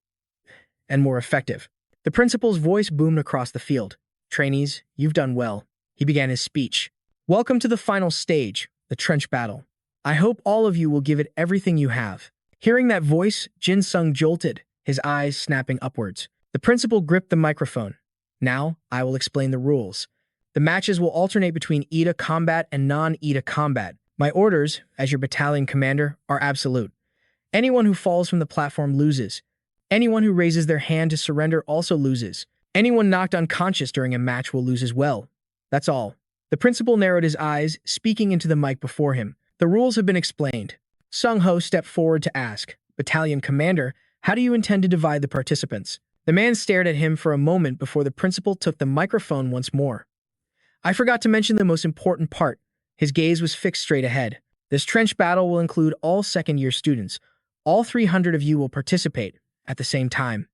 and more effective." The principal's voice boomed across the field. "Trainees, you've done well." He began his speech. "Welcome to the final stage, the trench battle. I hope all of you will give it everything you have." Hearing that voice, Jin Sung jolted, his eyes snapping upwards. The principal gripped the microphone. "Now, I will explain the rules. The matches will alternate between IDA combat and non-IDA combat. My orders, as your battalion commander, are absolute. Anyone who falls from the platform loses. Anyone who raises their hand to surrender also loses. Anyone knocked unconscious during a match will lose as well. That's all." The principal narrowed his eyes, speaking into the mic before him. "The rules have been explained." Sung-ho stepped forward to ask, "Battalion commander, how do you intend to divide the participants?" The man stared at him for a moment before the principal took the microphone once more. "I forgot to mention the most important part." His gaze was fixed straight ahead. "This trench battle will include all second-year students. All 300 of you will participate at the same time."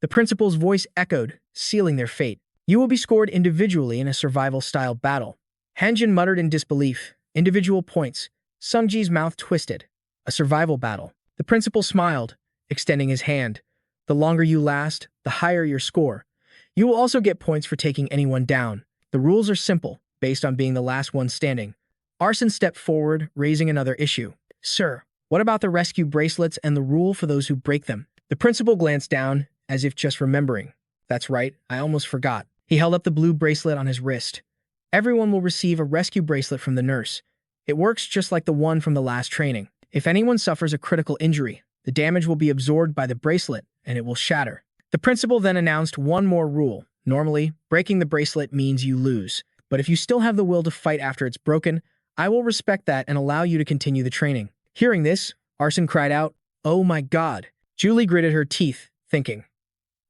The principal's voice echoed, sealing their fate. "You will be scored individually in a survival-style battle." Hanjin muttered in disbelief. "Individual points." Sungji's mouth twisted. "A survival battle." The principal smiled, extending his hand. "The longer you last, the higher your score. You will also get points for taking anyone down. The rules are simple, based on being the last one standing." Arson stepped forward, raising another issue. "Sir, what about the rescue bracelets and the rule for those who break them?" The principal glanced down, as if just remembering. "That's right, I almost forgot." He held up the blue bracelet on his wrist. "Everyone will receive a rescue bracelet from the nurse. It works just like the one from the last training. If anyone suffers a critical injury, the damage will be absorbed by the bracelet, and it will shatter." The principal then announced one more rule. "Normally, breaking the bracelet means you lose. But if you still have the will to fight after it's broken, I will respect that and allow you to continue the training." Hearing this, Arson cried out, "Oh my God." Julie gritted her teeth, thinking.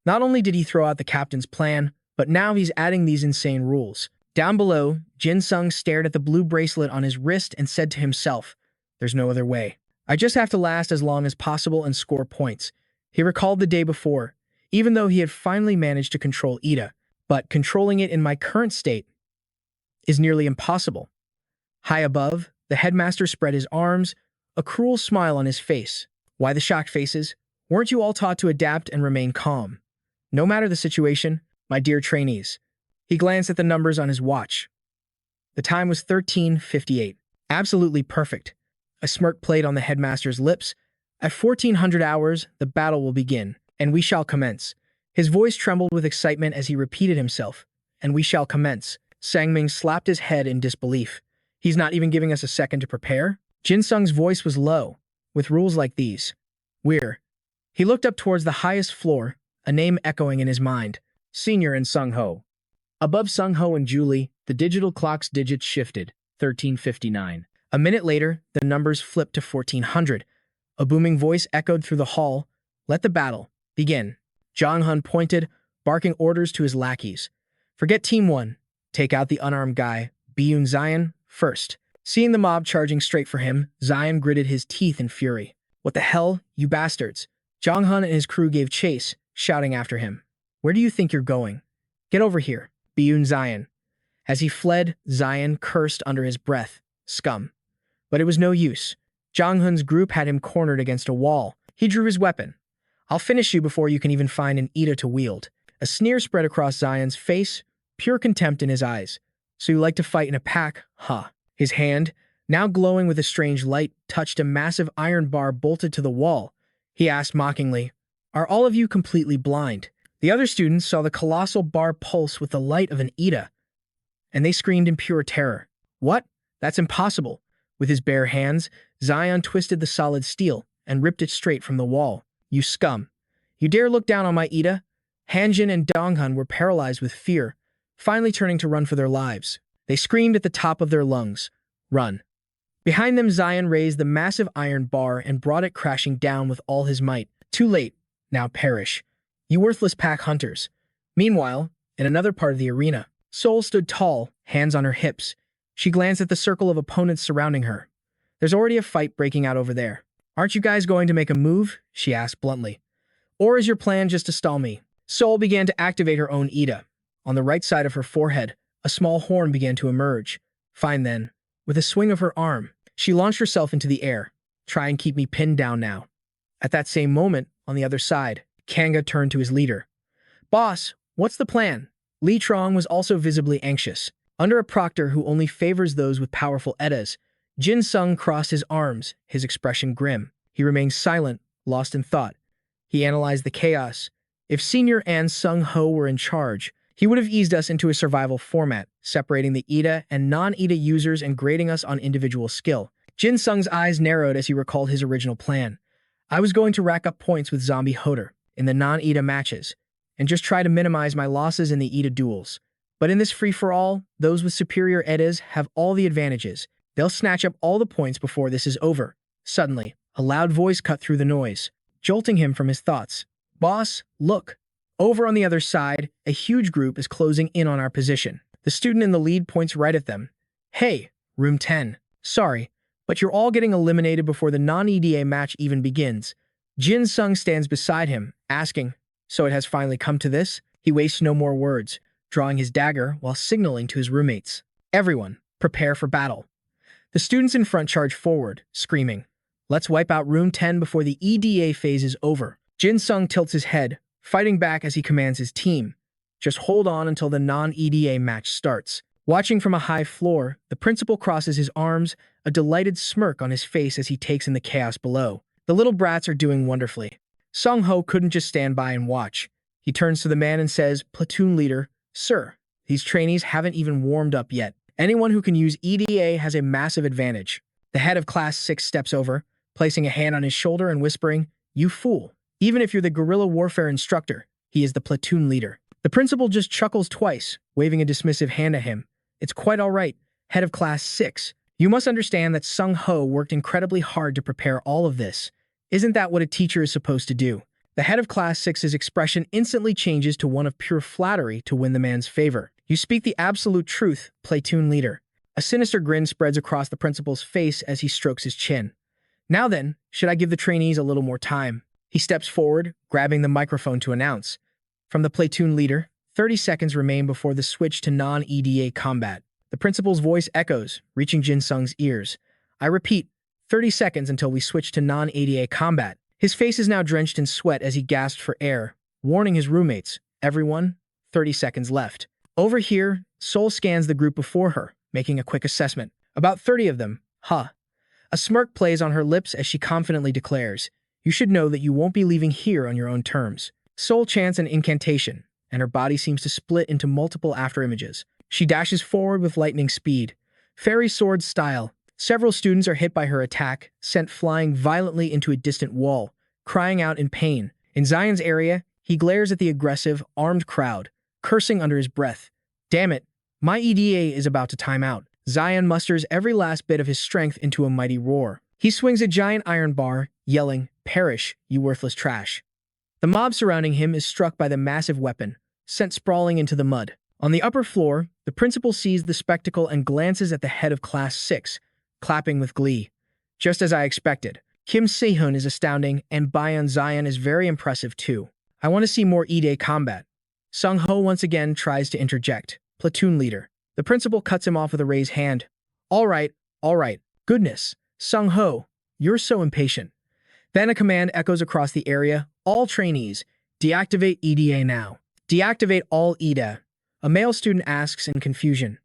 Not only did he throw out the captain's plan, but now he's adding these insane rules. Down below, Jin Sung stared at the blue bracelet on his wrist and said to himself, "There's no other way. I just have to last as long as possible and score points." He recalled the day before, even though he had finally managed to control Ida, but controlling it in my current state is nearly impossible. High above, the headmaster spread his arms, a cruel smile on his face. "Why the shocked faces? Weren't you all taught to adapt and remain calm? No matter the situation, my dear trainees." He glanced at the numbers on his watch. The time was 13:58. Absolutely perfect. A smirk played on the headmaster's lips. "At 1400 hours, the battle will begin, and we shall commence." His voice trembled with excitement as he repeated himself, "And we shall commence." Sangming slapped his head in disbelief. "He's not even giving us a second to prepare?" Jin Sung's voice was low. "With rules like these, we're..." He looked up towards the highest floor, a name echoing in his mind. Senior and Sung-ho. Above Sung-ho and Julie, the digital clock's digits shifted. 13:59. A minute later, the numbers flipped to 1400. A booming voice echoed through the hall. "Let the battle begin." Jong-hun pointed, barking orders to his lackeys. "Forget Team 1. Take out the unarmed guy, Byun Zion, first." Seeing the mob charging straight for him, Zion gritted his teeth in fury. "What the hell, you bastards?" Jong-hun and his crew gave chase, shouting after him. Where do you think you're going? Get over here, Biyun Zion. As he fled, Zion cursed under his breath, scum. But it was no use. Jang Hun's group had him cornered against a wall. He drew his weapon. I'll finish you before you can even find an Ida to wield. A sneer spread across Zion's face, pure contempt in his eyes. So you like to fight in a pack, huh? His hand, now glowing with a strange light, touched a massive iron bar bolted to the wall. He asked mockingly, "Are all of you completely blind?" The other students saw the colossal bar pulse with the light of an Ida, and they screamed in pure terror. What? That's impossible. With his bare hands, Zion twisted the solid steel and ripped it straight from the wall. You scum. You dare look down on my Ida? Hanjin and Donghun were paralyzed with fear, finally turning to run for their lives. They screamed at the top of their lungs, "Run." Behind them, Zion raised the massive iron bar and brought it crashing down with all his might. Too late. Now perish. You worthless pack hunters. Meanwhile, in another part of the arena, Sol stood tall, hands on her hips. She glanced at the circle of opponents surrounding her. There's already a fight breaking out over there. Aren't you guys going to make a move? She asked bluntly. Or is your plan just to stall me? Sol began to activate her own Ida. On the right side of her forehead, a small horn began to emerge. Fine then. With a swing of her arm, she launched herself into the air. Try and keep me pinned down now. At that same moment, on the other side, Kanga turned to his leader. Boss, what's the plan? Li Trong was also visibly anxious. Under a proctor who only favors those with powerful eddas, Jin Sung crossed his arms, his expression grim. He remained silent, lost in thought. He analyzed the chaos. If Senior and Sung Ho were in charge, he would have eased us into a survival format, separating the Ida and non-Ida users and grading us on individual skill. Jin Sung's eyes narrowed as he recalled his original plan. I was going to rack up points with Zombie Hoder in the non-Ida matches, and just try to minimize my losses in the Ida duels. But in this free-for-all, those with superior eddas have all the advantages. They'll snatch up all the points before this is over. Suddenly, a loud voice cut through the noise, jolting him from his thoughts. Boss, look. Over on the other side, a huge group is closing in on our position. The student in the lead points right at them. Hey, room 10. Sorry, but you're all getting eliminated before the non-EDA match even begins. Jin Sung stands beside him, asking, so it has finally come to this? He wastes no more words, drawing his dagger while signaling to his roommates. Everyone, prepare for battle. The students in front charge forward, screaming, let's wipe out room 10 before the EDA phase is over. Jin Sung tilts his head, fighting back as he commands his team. Just hold on until the non-EDA match starts. Watching from a high floor, the principal crosses his arms, a delighted smirk on his face as he takes in the chaos below. The little brats are doing wonderfully. Sung Ho couldn't just stand by and watch. He turns to the man and says, Platoon leader, sir, these trainees haven't even warmed up yet. Anyone who can use EDA has a massive advantage. The head of Class 6 steps over, placing a hand on his shoulder and whispering, you fool. Even if you're the guerrilla warfare instructor, he is the platoon leader. The principal just chuckles twice, waving a dismissive hand at him. It's quite all right, head of Class 6. You must understand that Sung Ho worked incredibly hard to prepare all of this. Isn't that what a teacher is supposed to do? The head of Class 6's expression instantly changes to one of pure flattery to win the man's favor. You speak the absolute truth, platoon leader. A sinister grin spreads across the principal's face as he strokes his chin. Now then, should I give the trainees a little more time? He steps forward, grabbing the microphone to announce. From the platoon leader, 30 seconds remain before the switch to non-EDA combat. The principal's voice echoes, reaching Jin Sung's ears. I repeat, 30 seconds until we switch to non-EDA combat. His face is now drenched in sweat as he gasps for air, warning his roommates. Everyone, 30 seconds left. Over here, Sol scans the group before her, making a quick assessment. About 30 of them, huh? A smirk plays on her lips as she confidently declares, you should know that you won't be leaving here on your own terms. Sol chants an incantation, and her body seems to split into multiple afterimages. She dashes forward with lightning speed. Fairy sword style. Several students are hit by her attack, sent flying violently into a distant wall, crying out in pain. In Zion's area, he glares at the aggressive, armed crowd, cursing under his breath. Damn it, my EDA is about to time out. Zion musters every last bit of his strength into a mighty roar. He swings a giant iron bar, yelling, perish, you worthless trash. The mob surrounding him is struck by the massive weapon, sent sprawling into the mud. On the upper floor, the principal sees the spectacle and glances at the head of Class 6, clapping with glee. Just as I expected. Kim Se-hun is astounding, and Bayan Zion is very impressive too. I want to see more EDA combat. Sung-ho once again tries to interject. Platoon leader. The principal cuts him off with a raised hand. All right, all right. Goodness. Sung-ho, you're so impatient. Then a command echoes across the area. All trainees, deactivate EDA now. Deactivate all EDA. A male student asks in confusion.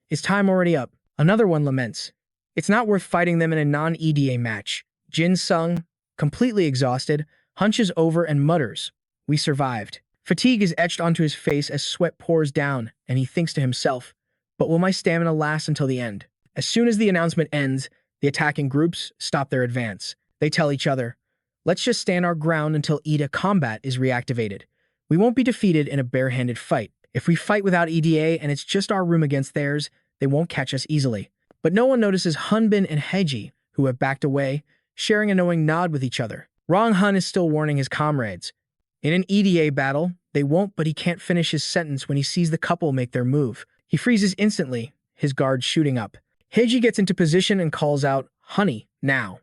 Is time already up? Another one laments. It's not worth fighting them in a non-EDA match. Jin Sung, completely exhausted, hunches over and mutters, we survived. Fatigue is etched onto his face as sweat pours down, and he thinks to himself, but will my stamina last until the end? As soon as the announcement ends, the attacking groups stop their advance. They tell each other, let's just stand our ground until EDA combat is reactivated. We won't be defeated in a barehanded fight. If we fight without EDA and it's just our room against theirs, they won't catch us easily. But no one notices Hunbin and Heji, who have backed away, sharing a knowing nod with each other. Rong Hun is still warning his comrades. In an EDA battle, they won't, but he can't finish his sentence when he sees the couple make their move. He freezes instantly, his guard shooting up. Heiji gets into position and calls out, honey, now.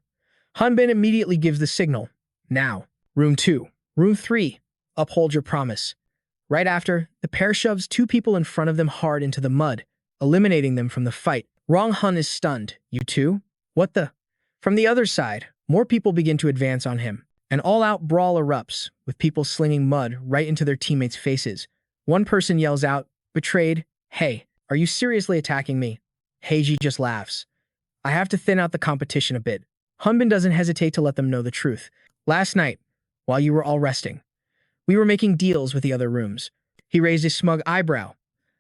Hunbin immediately gives the signal, now. Room 2. Room 3. Uphold your promise. Right after, the pair shoves two people in front of them hard into the mud, eliminating them from the fight. Rong Hun is stunned. You too? What the? From the other side, more people begin to advance on him. An all-out brawl erupts, with people slinging mud right into their teammates' faces. One person yells out, betrayed, hey, are you seriously attacking me? Heiji just laughs. I have to thin out the competition a bit. Hunbin doesn't hesitate to let them know the truth. Last night, while you were all resting, we were making deals with the other rooms. He raised a smug eyebrow.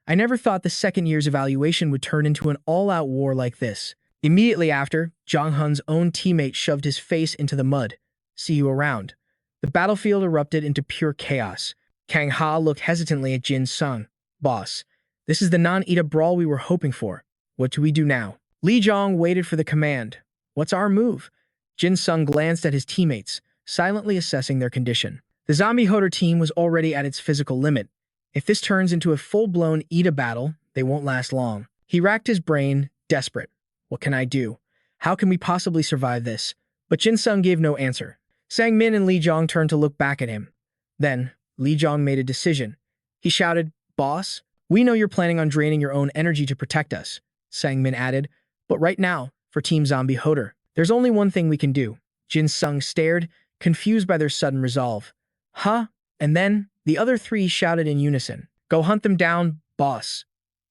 I never thought the second year's evaluation would turn into an all-out war like this. Immediately after, Jong Hun's own teammate shoved his face into the mud. See you around. The battlefield erupted into pure chaos. Kang Ha looked hesitantly at Jin Sung. Boss, this is the non-EDA brawl we were hoping for. What do we do now? Li Zhong waited for the command. What's our move? Jin Sung glanced at his teammates, silently assessing their condition. The zombie hoarder team was already at its physical limit. If this turns into a full-blown EDA battle, they won't last long. He racked his brain, desperate. What can I do? How can we possibly survive this? But Jin Sung gave no answer. Sang Min and Li Zhong turned to look back at him. Then, Li Zhong made a decision. He shouted, Boss, we know you're planning on draining your own energy to protect us. Sang Min added, but right now, for Team Zombie Hoder, there's only one thing we can do. Jin Sung stared, confused by their sudden resolve. Huh? And then, the other three shouted in unison. Go hunt them down, boss.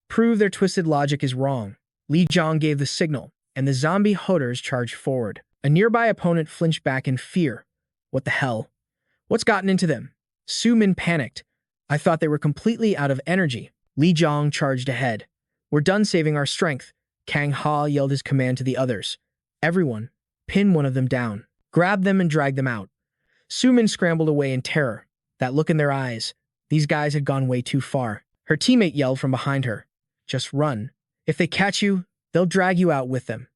Prove their twisted logic is wrong. Li Zhong gave the signal, and the zombie Hoders charged forward. A nearby opponent flinched back in fear. What the hell? What's gotten into them? Su Min panicked. I thought they were completely out of energy. Li Zhong charged ahead. We're done saving our strength. Kang Ha yelled his command to the others. Everyone, pin one of them down. Grab them and drag them out. Su Min scrambled away in terror. That look in their eyes. These guys had gone way too far. Her teammate yelled from behind her. Just run. If they catch you, they'll drag you out with them.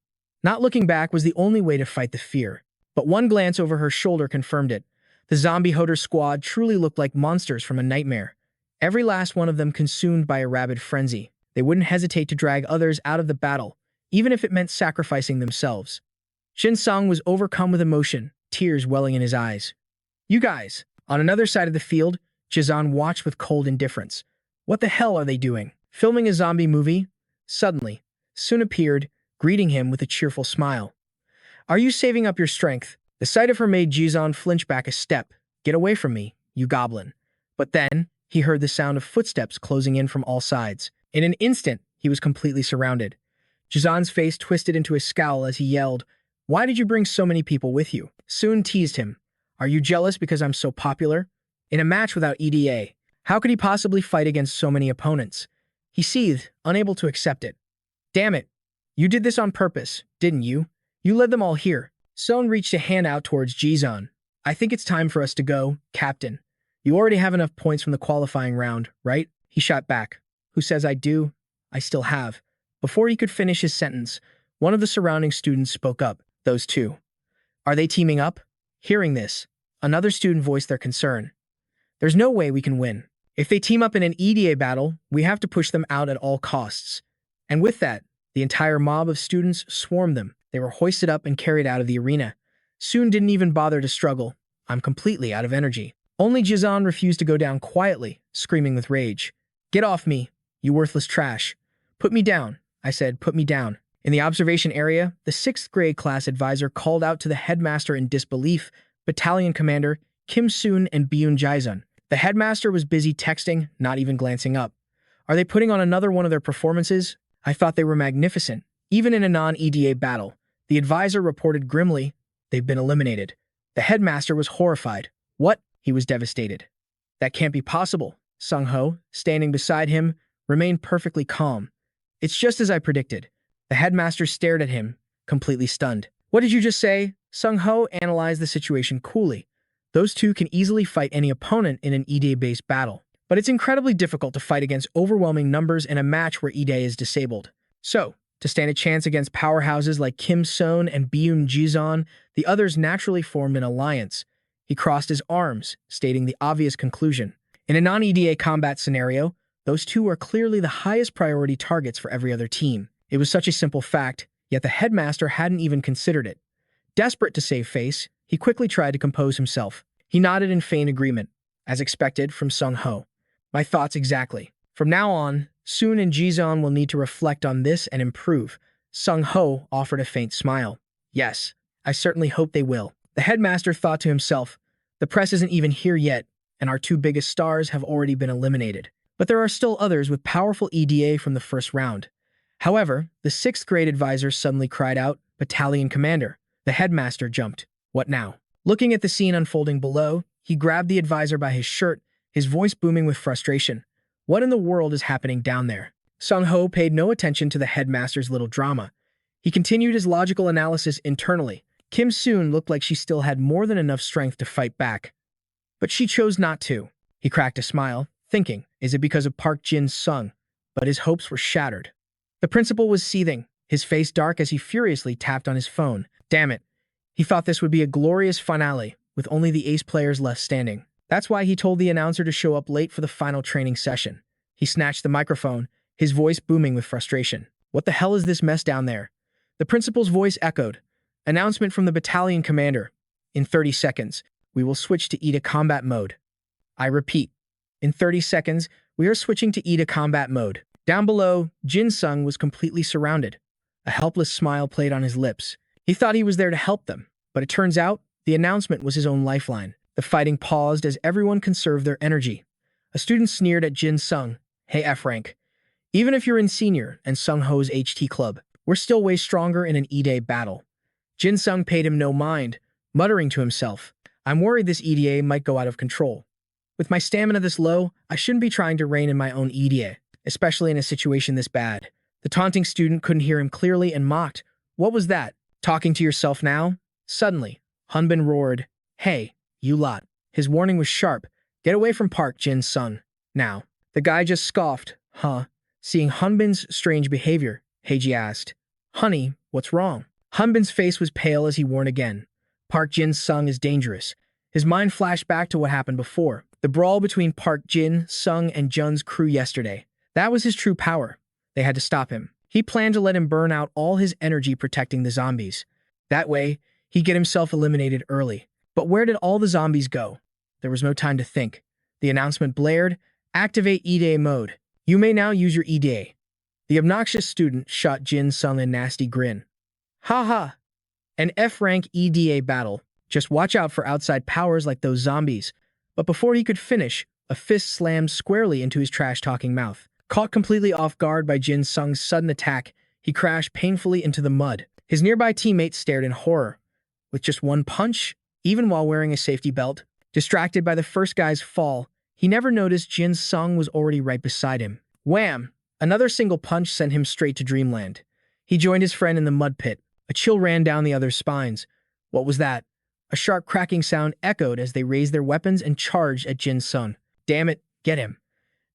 Not looking back was the only way to fight the fear. But one glance over her shoulder confirmed it. The zombie Hoder squad truly looked like monsters from a nightmare. Every last one of them consumed by a rabid frenzy. They wouldn't hesitate to drag others out of the battle, even if it meant sacrificing themselves. Jin Sung was overcome with emotion, tears welling in his eyes. You guys! On another side of the field, Jizan watched with cold indifference. What the hell are they doing? Filming a zombie movie? Suddenly, Sun appeared, greeting him with a cheerful smile. Are you saving up your strength? The sight of her made Jizan flinch back a step. Get away from me, you goblin. But then, he heard the sound of footsteps closing in from all sides. In an instant, he was completely surrounded. Jizan's face twisted into a scowl as he yelled, Why did you bring so many people with you? Sun teased him. Are you jealous because I'm so popular? In a match without EDA, how could he possibly fight against so many opponents? He seethed, unable to accept it. Damn it. You did this on purpose, didn't you? You led them all here. Sun reached a hand out towards Jizan. I think it's time for us to go, Captain. You already have enough points from the qualifying round, right? He shot back. Who says I do? I still have. Before he could finish his sentence, one of the surrounding students spoke up. Those two. Are they teaming up? Hearing this, another student voiced their concern. There's no way we can win. If they team up in an EDA battle, we have to push them out at all costs. And with that, the entire mob of students swarmed them. They were hoisted up and carried out of the arena. Sun didn't even bother to struggle. I'm completely out of energy. Only Jizan refused to go down quietly, screaming with rage. "Get off me, you worthless trash." "Put me down," I said, "put me down." In the observation area, the 6th grade class advisor called out to the headmaster in disbelief, battalion commander Kim Soon and Byun Jaesun. The headmaster was busy texting, not even glancing up. Are they putting on another one of their performances? I thought they were magnificent. Even in a non-EDA battle, the advisor reported grimly, "They've been eliminated." The headmaster was horrified. What? He was devastated. "That can't be possible." Sung Ho, standing beside him, remained perfectly calm. "It's just as I predicted." The headmaster stared at him, completely stunned. "What did you just say?" Sung Ho analyzed the situation coolly. Those two can easily fight any opponent in an EDA-based battle, but it's incredibly difficult to fight against overwhelming numbers in a match where EDA is disabled. So, to stand a chance against powerhouses like Kim Soon and Byun Jaesun, the others naturally formed an alliance. He crossed his arms, stating the obvious conclusion. In a non-EDA combat scenario, those two are clearly the highest priority targets for every other team. It was such a simple fact, yet the headmaster hadn't even considered it. Desperate to save face, he quickly tried to compose himself. He nodded in faint agreement, as expected from Sung Ho. "My thoughts exactly. From now on, Soon and Jizon will need to reflect on this and improve." Sung Ho offered a faint smile. "Yes, I certainly hope they will." The headmaster thought to himself, "The press isn't even here yet, and our two biggest stars have already been eliminated. But there are still others with powerful EDA from the first round." However, the 6th grade advisor suddenly cried out, "Battalion commander." The headmaster jumped. "What now?" Looking at the scene unfolding below, he grabbed the advisor by his shirt, his voice booming with frustration. "What in the world is happening down there?" Sung Ho paid no attention to the headmaster's little drama. He continued his logical analysis internally. Kim Soon looked like she still had more than enough strength to fight back. But she chose not to. He cracked a smile, thinking, is it because of Park Jin Sung? But his hopes were shattered. The principal was seething, his face dark as he furiously tapped on his phone. Damn it. He thought this would be a glorious finale, with only the ace players left standing. That's why he told the announcer to show up late for the final training session. He snatched the microphone, his voice booming with frustration. "What the hell is this mess down there?" The principal's voice echoed. "Announcement from the battalion commander. In 30 seconds, we will switch to EDA combat mode. I repeat, in 30 seconds, we are switching to EDA combat mode." Down below, Jin Sung was completely surrounded. A helpless smile played on his lips. He thought he was there to help them, but it turns out the announcement was his own lifeline. The fighting paused as everyone conserved their energy. A student sneered at Jin Sung. "Hey F-rank, even if you're in senior and Sung Ho's HT club, we're still way stronger in an EDA battle." Jin Sung paid him no mind, muttering to himself, "I'm worried this EDA might go out of control. With my stamina this low, I shouldn't be trying to reign in my own EDA, especially in a situation this bad." The taunting student couldn't hear him clearly and mocked. "What was that? Talking to yourself now?" Suddenly, Hunbin roared, "Hey, you lot." His warning was sharp. "Get away from Park Jin Sung, now." The guy just scoffed. "Huh?" Seeing Hunbin's strange behavior, Heiji asked, "Honey, what's wrong?" Hunbin's face was pale as he warned again. "Park Jin Sung is dangerous." His mind flashed back to what happened before. The brawl between Park Jin Sung and Jun's crew yesterday. That was his true power. They had to stop him. He planned to let him burn out all his energy protecting the zombies. That way, he'd get himself eliminated early. But where did all the zombies go? There was no time to think. The announcement blared, "Activate EDA mode. You may now use your EDA." The obnoxious student shot Jin Sung a nasty grin. "Ha ha! An F-rank EDA battle. Just watch out for outside powers like those zombies." But before he could finish, a fist slammed squarely into his trash-talking mouth. Caught completely off guard by Jin Sung's sudden attack, he crashed painfully into the mud. His nearby teammates stared in horror. With just one punch, even while wearing a safety belt, distracted by the first guy's fall, he never noticed Jin Sung was already right beside him. Wham! Another single punch sent him straight to dreamland. He joined his friend in the mud pit. A chill ran down the other's spines. What was that? A sharp cracking sound echoed as they raised their weapons and charged at Jin Sung. Damn it, get him.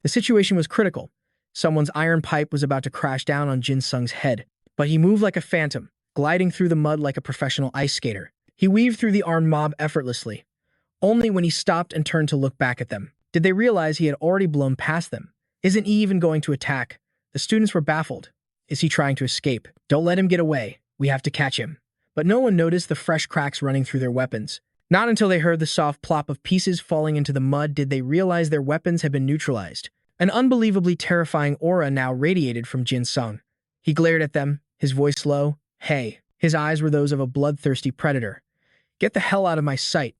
The situation was critical. Someone's iron pipe was about to crash down on Jin Sung's head, but he moved like a phantom, gliding through the mud like a professional ice skater. He weaved through the armed mob effortlessly. Only when he stopped and turned to look back at them did they realize he had already blown past them. Isn't he even going to attack? The students were baffled. Is he trying to escape? Don't let him get away. We have to catch him. But no one noticed the fresh cracks running through their weapons. Not until they heard the soft plop of pieces falling into the mud did they realize their weapons had been neutralized. An unbelievably terrifying aura now radiated from Jin Sung. He glared at them, his voice low. Hey. His eyes were those of a bloodthirsty predator. Get the hell out of my sight.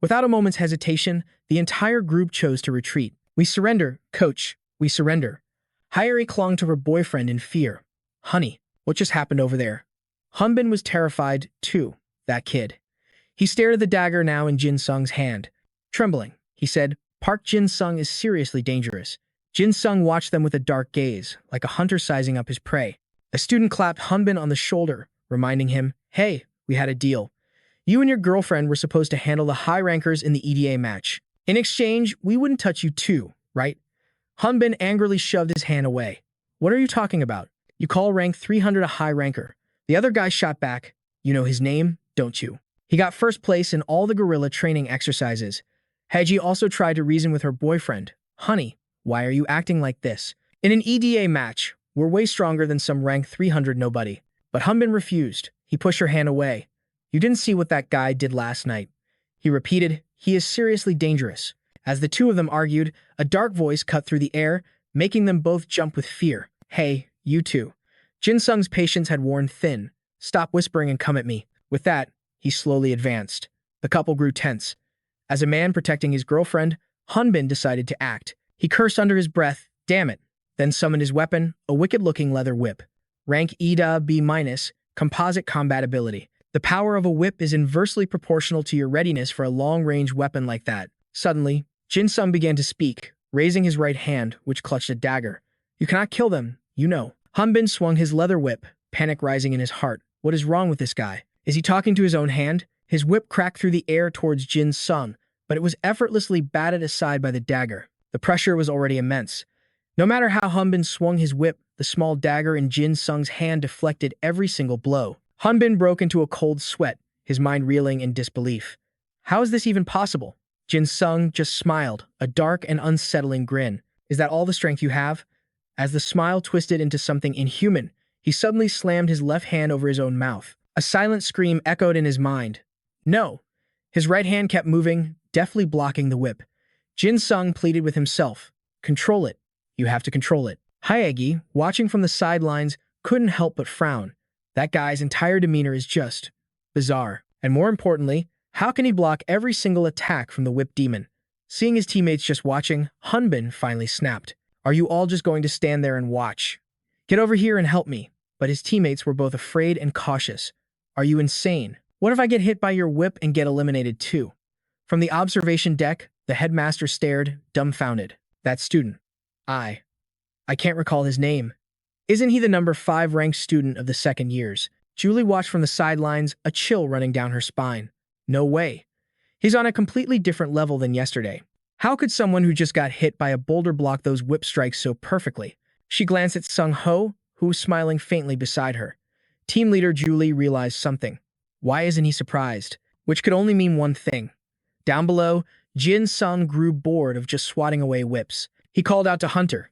Without a moment's hesitation, the entire group chose to retreat. We surrender, coach. We surrender. Hyori clung to her boyfriend in fear. Honey, what just happened over there? Hunbin was terrified, too. That kid. He stared at the dagger now in Jin Sung's hand. Trembling, he said, Park Jin Sung is seriously dangerous. Jin Sung watched them with a dark gaze, like a hunter sizing up his prey. A student clapped Hunbin on the shoulder, reminding him, hey, we had a deal. You and your girlfriend were supposed to handle the high rankers in the EDA match. In exchange, we wouldn't touch you too, right? Hunbin angrily shoved his hand away. What are you talking about? You call rank 300 a high ranker. The other guy shot back. You know his name, don't you? He got first place in all the guerrilla training exercises. Heji also tried to reason with her boyfriend. Honey, why are you acting like this? In an EDA match, we're way stronger than some rank 300 nobody. But Hunbin refused. He pushed her hand away. You didn't see what that guy did last night. He repeated, he is seriously dangerous. As the two of them argued, a dark voice cut through the air, making them both jump with fear. Hey, you two. Jin Sung's patience had worn thin. Stop whispering and come at me. With that, he slowly advanced. The couple grew tense. As a man protecting his girlfriend, Hunbin decided to act. He cursed under his breath, damn it, then summoned his weapon, a wicked-looking leather whip. Rank EDA B-, composite combat ability. The power of a whip is inversely proportional to your readiness for a long-range weapon like that. Suddenly, Jin Sung began to speak, raising his right hand, which clutched a dagger. You cannot kill them, you know. Hunbin swung his leather whip, panic rising in his heart. What is wrong with this guy? Is he talking to his own hand? His whip cracked through the air towards Jin Sung, but it was effortlessly batted aside by the dagger. The pressure was already immense. No matter how Hunbin swung his whip, the small dagger in Jin Sung's hand deflected every single blow. Hunbin broke into a cold sweat, his mind reeling in disbelief. How is this even possible? Jin Sung just smiled, a dark and unsettling grin. Is that all the strength you have? As the smile twisted into something inhuman, he suddenly slammed his left hand over his own mouth. A silent scream echoed in his mind. No. His right hand kept moving, deftly blocking the whip. Jin Sung pleaded with himself. Control it. You have to control it. Hyegi, watching from the sidelines, couldn't help but frown. That guy's entire demeanor is just bizarre. And more importantly, how can he block every single attack from the whip demon? Seeing his teammates just watching, Hunbin finally snapped. Are you all just going to stand there and watch? Get over here and help me. But his teammates were both afraid and cautious. Are you insane? What if I get hit by your whip and get eliminated too? From the observation deck, the headmaster stared, dumbfounded. That student. I can't recall his name. Isn't he the number 5 ranked student of the second years? Julie watched from the sidelines, a chill running down her spine. No way. He's on a completely different level than yesterday. How could someone who just got hit by a boulder block those whip strikes so perfectly? She glanced at Sung Ho, who was smiling faintly beside her. Team leader Julie realized something. Why isn't he surprised? Which could only mean one thing. Down below, Jin Sung grew bored of just swatting away whips. He called out to Hunter.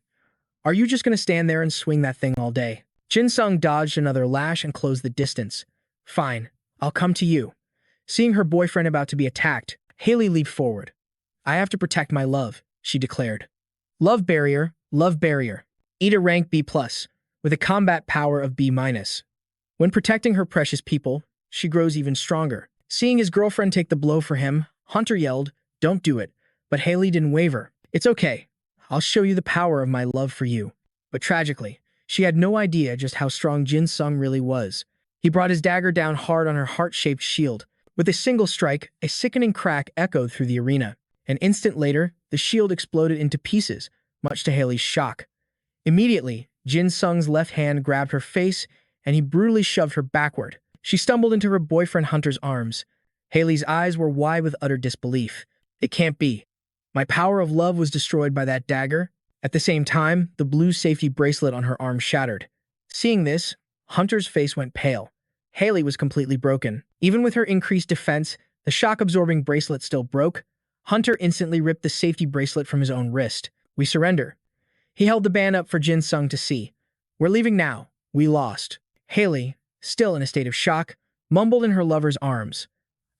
Are you just going to stand there and swing that thing all day? Jin Sung dodged another lash and closed the distance. Fine, I'll come to you. Seeing her boyfriend about to be attacked, Haley leaped forward. I have to protect my love, she declared. Love barrier, EDA rank B+, with a combat power of B-. When protecting her precious people, she grows even stronger. Seeing his girlfriend take the blow for him, Hunter yelled, don't do it, but Haley didn't waver. It's okay. I'll show you the power of my love for you. But tragically, she had no idea just how strong Jin Sung really was. He brought his dagger down hard on her heart-shaped shield. With a single strike, a sickening crack echoed through the arena. An instant later, the shield exploded into pieces, much to Haley's shock. Immediately, Jin Sung's left hand grabbed her face, and he brutally shoved her backward. She stumbled into her boyfriend Hunter's arms. Haley's eyes were wide with utter disbelief. It can't be. My power of love was destroyed by that dagger. At the same time, the blue safety bracelet on her arm shattered. Seeing this, Hunter's face went pale. Haley was completely broken. Even with her increased defense, the shock-absorbing bracelet still broke. Hunter instantly ripped the safety bracelet from his own wrist. We surrender. He held the band up for Jin Sung to see. We're leaving now. We lost. Haley, still in a state of shock, mumbled in her lover's arms.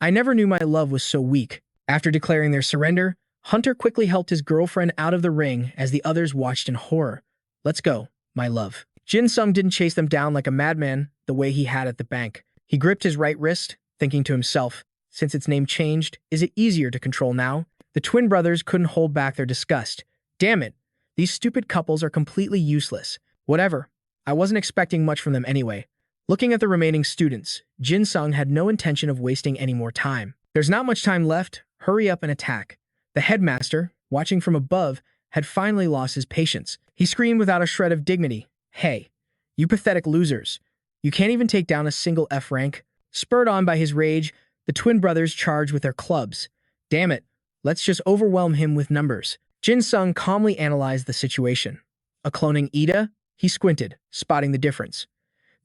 I never knew my love was so weak. After declaring their surrender, Hunter quickly helped his girlfriend out of the ring as the others watched in horror. Let's go, my love. Jin Sung didn't chase them down like a madman the way he had at the bank. He gripped his right wrist, thinking to himself, since its name changed, is it easier to control now? The twin brothers couldn't hold back their disgust. Damn it, these stupid couples are completely useless. Whatever, I wasn't expecting much from them anyway. Looking at the remaining students, Jin Sung had no intention of wasting any more time. There's not much time left, hurry up and attack. The headmaster, watching from above, had finally lost his patience. He screamed without a shred of dignity, "Hey, you pathetic losers. You can't even take down a single F rank." Spurred on by his rage, the twin brothers charged with their clubs. Damn it, let's just overwhelm him with numbers. Jin Sung calmly analyzed the situation. A cloning Ida? He squinted, spotting the difference.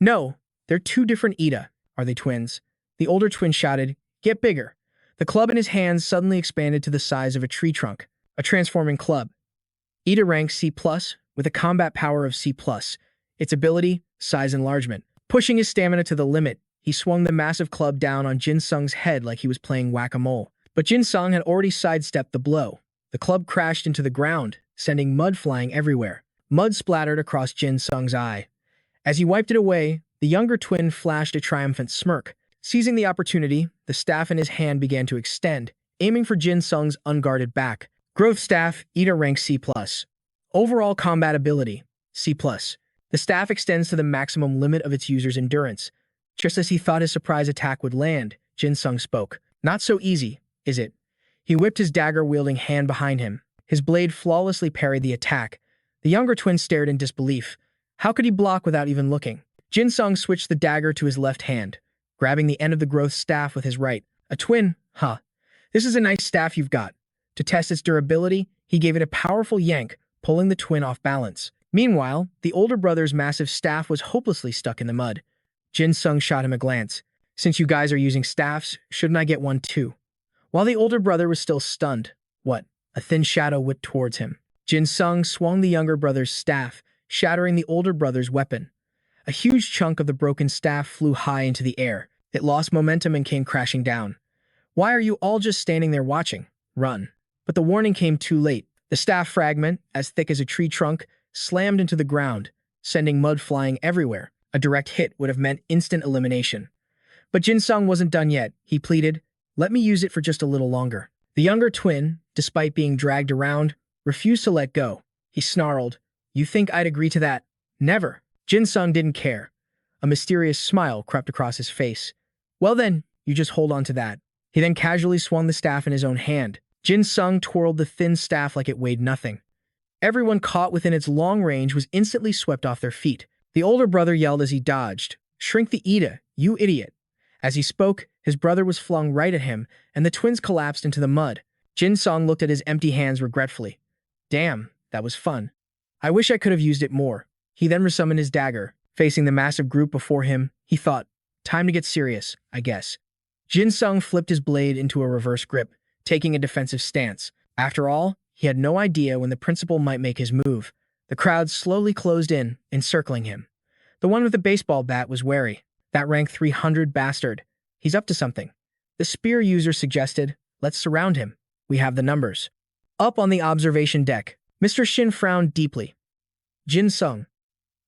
No, they're two different Ida. Are they twins? The older twin shouted, "Get bigger." The club in his hands suddenly expanded to the size of a tree trunk, a transforming club. Ida rank C+, with a combat power of C+. Its ability, size enlargement. Pushing his stamina to the limit, he swung the massive club down on Jin Sung's head like he was playing whack-a-mole. But Jin Sung had already sidestepped the blow. The club crashed into the ground, sending mud flying everywhere. Mud splattered across Jin Sung's eye. As he wiped it away, the younger twin flashed a triumphant smirk. Seizing the opportunity, the staff in his hand began to extend, aiming for Jin Sung's unguarded back. Growth staff, Ida rank C+. Overall combat ability, C+. The staff extends to the maximum limit of its user's endurance. Just as he thought his surprise attack would land, Jin Sung spoke. Not so easy, is it? He whipped his dagger-wielding hand behind him. His blade flawlessly parried the attack. The younger twin stared in disbelief. How could he block without even looking? Jin Sung switched the dagger to his left hand, grabbing the end of the growth staff with his right. A twin? Huh. This is a nice staff you've got. To test its durability, he gave it a powerful yank, pulling the twin off balance. Meanwhile, the older brother's massive staff was hopelessly stuck in the mud. Jin Sung shot him a glance. Since you guys are using staffs, shouldn't I get one too? While the older brother was still stunned, what? A thin shadow whipped towards him. Jin Sung swung the younger brother's staff, shattering the older brother's weapon. A huge chunk of the broken staff flew high into the air. It lost momentum and came crashing down. Why are you all just standing there watching? Run. But the warning came too late. The staff fragment, as thick as a tree trunk, slammed into the ground, sending mud flying everywhere. A direct hit would have meant instant elimination. But Jin Sung wasn't done yet. He pleaded, "Let me use it for just a little longer." The younger twin, despite being dragged around, refused to let go. He snarled, "You think I'd agree to that? Never." Jin Sung didn't care. A mysterious smile crept across his face. "Well then, you just hold on to that." He then casually swung the staff in his own hand. Jin Sung twirled the thin staff like it weighed nothing. Everyone caught within its long range was instantly swept off their feet. The older brother yelled as he dodged, "Shrink the Ida, you idiot." As he spoke, his brother was flung right at him, and the twins collapsed into the mud. Jin Sung looked at his empty hands regretfully. Damn, that was fun. I wish I could have used it more. He then resummoned his dagger. Facing the massive group before him, he thought, time to get serious, I guess. Jin Sung flipped his blade into a reverse grip, taking a defensive stance. After all, he had no idea when the principal might make his move. The crowd slowly closed in, encircling him. The one with the baseball bat was wary. That rank 300 bastard. He's up to something. The spear user suggested, let's surround him. We have the numbers. Up on the observation deck, Mr. Shin frowned deeply. Jin Sung,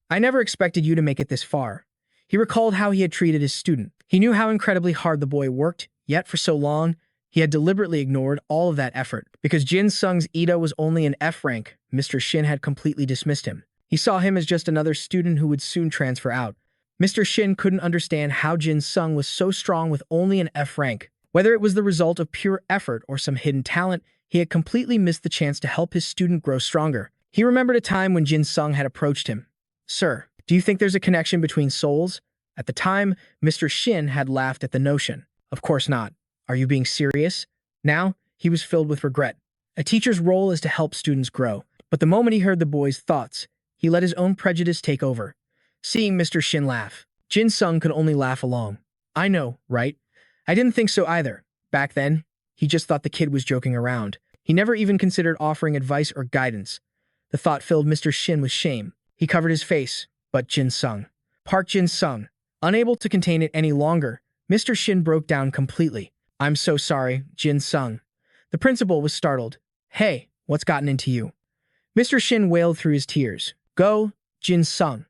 I never expected you to make it this far. He recalled how he had treated his student. He knew how incredibly hard the boy worked, yet for so long, he had deliberately ignored all of that effort. Because Jin Sung's Ida was only an F rank, Mr. Shin had completely dismissed him. He saw him as just another student who would soon transfer out. Mr. Shin couldn't understand how Jin Sung was so strong with only an F rank. Whether it was the result of pure effort or some hidden talent, he had completely missed the chance to help his student grow stronger. He remembered a time when Jin Sung had approached him. Sir, do you think there's a connection between souls? At the time, Mr. Shin had laughed at the notion. Of course not. Are you being serious? Now, he was filled with regret. A teacher's role is to help students grow. But the moment he heard the boy's thoughts, he let his own prejudice take over. Seeing Mr. Shin laugh, Jin Sung could only laugh along. I know, right? I didn't think so either. Back then, he just thought the kid was joking around. He never even considered offering advice or guidance. The thought filled Mr. Shin with shame. He covered his face, but Jin Sung. Park Jin Sung. Unable to contain it any longer, Mr. Shin broke down completely. I'm so sorry, Jin Sung. The principal was startled. Hey, what's gotten into you? Mr. Shin wailed through his tears. Go, Jin Sung.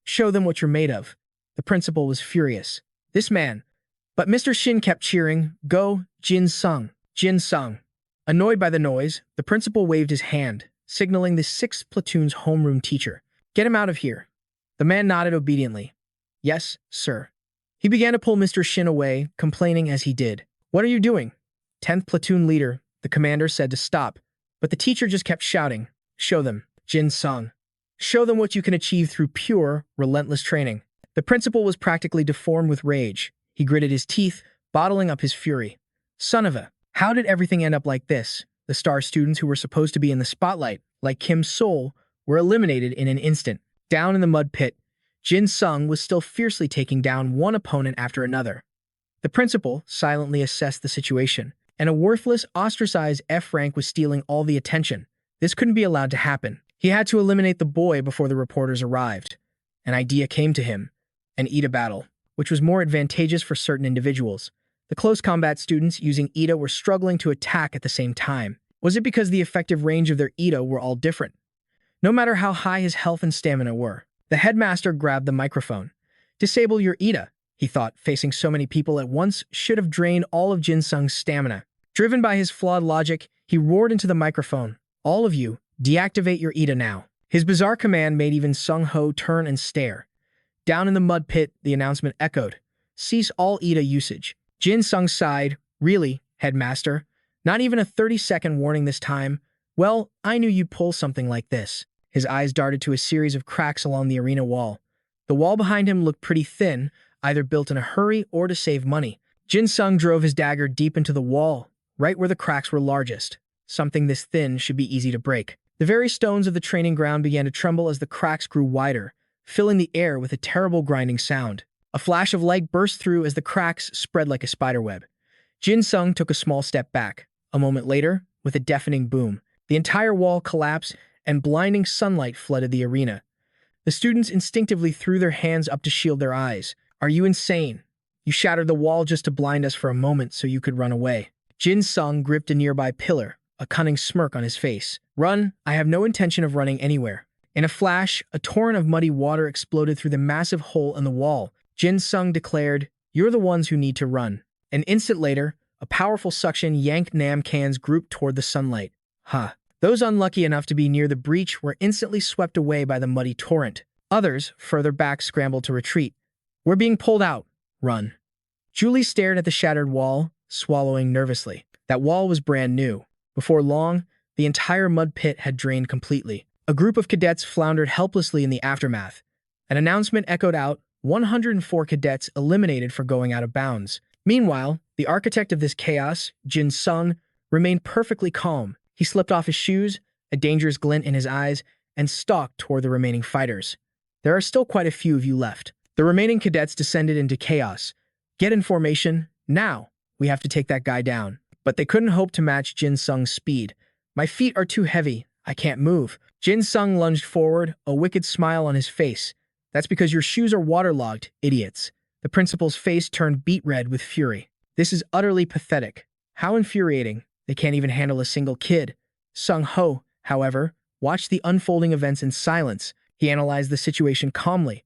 Show them what you're made of. The principal was furious. This man. But Mr. Shin kept cheering, Go, Jin Sung. Jin Sung. Annoyed by the noise, the principal waved his hand, signaling the 6th platoon's homeroom teacher. Get him out of here. The man nodded obediently. Yes, sir. He began to pull Mr. Shin away, complaining as he did. What are you doing? 10th platoon leader, the commander said to stop, but the teacher just kept shouting. Show them, Jin Sung. Show them what you can achieve through pure, relentless training. The principal was practically deformed with rage. He gritted his teeth, bottling up his fury. Son of a, how did everything end up like this? The star students who were supposed to be in the spotlight, like Kim Sol, were eliminated in an instant. Down in the mud pit, Jin Sung was still fiercely taking down one opponent after another. The principal silently assessed the situation, and a worthless, ostracized F-rank was stealing all the attention. This couldn't be allowed to happen. He had to eliminate the boy before the reporters arrived. An idea came to him, an Ida battle, which was more advantageous for certain individuals. The close combat students using Ida were struggling to attack at the same time. Was it because the effective range of their Ida were all different? No matter how high his health and stamina were, the headmaster grabbed the microphone. Disable your Ida, he thought, facing so many people at once should have drained all of Jin Sung's stamina. Driven by his flawed logic, he roared into the microphone. All of you, deactivate your Ida now. His bizarre command made even Sung Ho turn and stare. Down in the mud pit, the announcement echoed. Cease all Ida usage. Jin Sung sighed. Really, headmaster? Not even a 30-second warning this time? Well, I knew you'd pull something like this. His eyes darted to a series of cracks along the arena wall. The wall behind him looked pretty thin, either built in a hurry or to save money. Jin Sung drove his dagger deep into the wall, right where the cracks were largest. Something this thin should be easy to break. The very stones of the training ground began to tremble as the cracks grew wider, filling the air with a terrible grinding sound. A flash of light burst through as the cracks spread like a spiderweb. Jin Sung took a small step back. A moment later, with a deafening boom, the entire wall collapsed and blinding sunlight flooded the arena. The students instinctively threw their hands up to shield their eyes. Are you insane? You shattered the wall just to blind us for a moment so you could run away. Jin Sung gripped a nearby pillar, a cunning smirk on his face. Run, I have no intention of running anywhere. In a flash, a torrent of muddy water exploded through the massive hole in the wall. Jin Sung declared, You're the ones who need to run. An instant later, a powerful suction yanked Nam Kan's group toward the sunlight. Those unlucky enough to be near the breach were instantly swept away by the muddy torrent. Others, further back, scrambled to retreat. We're being pulled out. Run. Julie stared at the shattered wall, swallowing nervously. That wall was brand new. Before long, the entire mud pit had drained completely. A group of cadets floundered helplessly in the aftermath. An announcement echoed out, 104 cadets eliminated for going out of bounds. Meanwhile, the architect of this chaos, Jin Sung, remained perfectly calm. He slipped off his shoes, a dangerous glint in his eyes, and stalked toward the remaining fighters. There are still quite a few of you left. The remaining cadets descended into chaos. Get in formation, now. We have to take that guy down. But they couldn't hope to match Jin Sung's speed. My feet are too heavy. I can't move. Jin Sung lunged forward, a wicked smile on his face. That's because your shoes are waterlogged, idiots. The principal's face turned beet red with fury. This is utterly pathetic. How infuriating. They can't even handle a single kid. Sung Ho, however, watched the unfolding events in silence. He analyzed the situation calmly.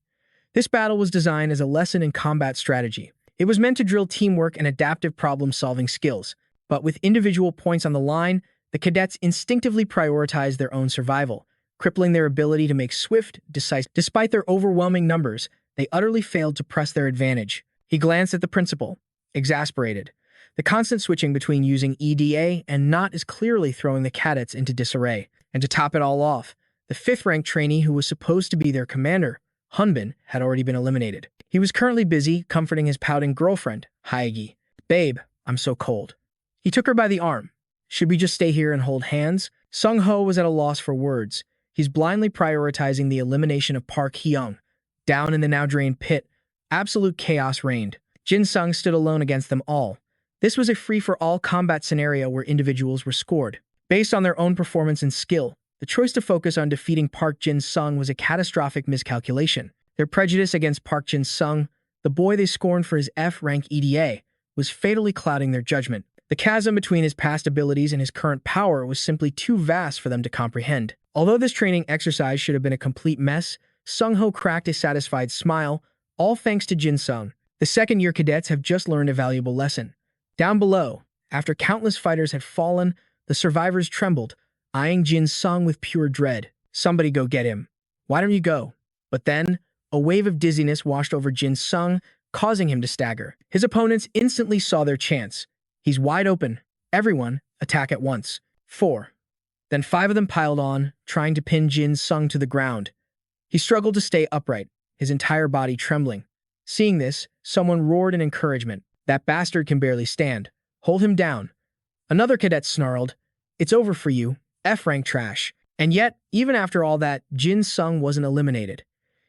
This battle was designed as a lesson in combat strategy. It was meant to drill teamwork and adaptive problem-solving skills. But with individual points on the line, the cadets instinctively prioritized their own survival, crippling their ability to make swift, decisive. Despite their overwhelming numbers, they utterly failed to press their advantage. He glanced at the principal, exasperated. The constant switching between using EDA and not is clearly throwing the cadets into disarray. And to top it all off, the 5th-ranked trainee who was supposed to be their commander, Hunbin, had already been eliminated. He was currently busy comforting his pouting girlfriend, Haegi. Babe, I'm so cold. He took her by the arm. Should we just stay here and hold hands? Sung Ho was at a loss for words. He's blindly prioritizing the elimination of Park Hyung. Down in the now-drained pit, absolute chaos reigned. Jin Sung stood alone against them all. This was a free-for-all combat scenario where individuals were scored. Based on their own performance and skill, the choice to focus on defeating Park Jin Sung was a catastrophic miscalculation. Their prejudice against Park Jin Sung, the boy they scorned for his F-rank EDA, was fatally clouding their judgment. The chasm between his past abilities and his current power was simply too vast for them to comprehend. Although this training exercise should have been a complete mess, Sung-ho cracked a satisfied smile, all thanks to Jin Sung. The second-year cadets have just learned a valuable lesson. Down below, after countless fighters had fallen, the survivors trembled, eyeing Jin Sung with pure dread. Somebody go get him. Why don't you go? But then, a wave of dizziness washed over Jin Sung, causing him to stagger. His opponents instantly saw their chance. He's wide open. Everyone, attack at once. 4. Then 5 of them piled on, trying to pin Jin Sung to the ground. He struggled to stay upright, his entire body trembling. Seeing this, someone roared in encouragement. That bastard can barely stand. Hold him down. Another cadet snarled, "It's over for you, F-rank trash." And yet, even after all that, Jin Sung wasn't eliminated.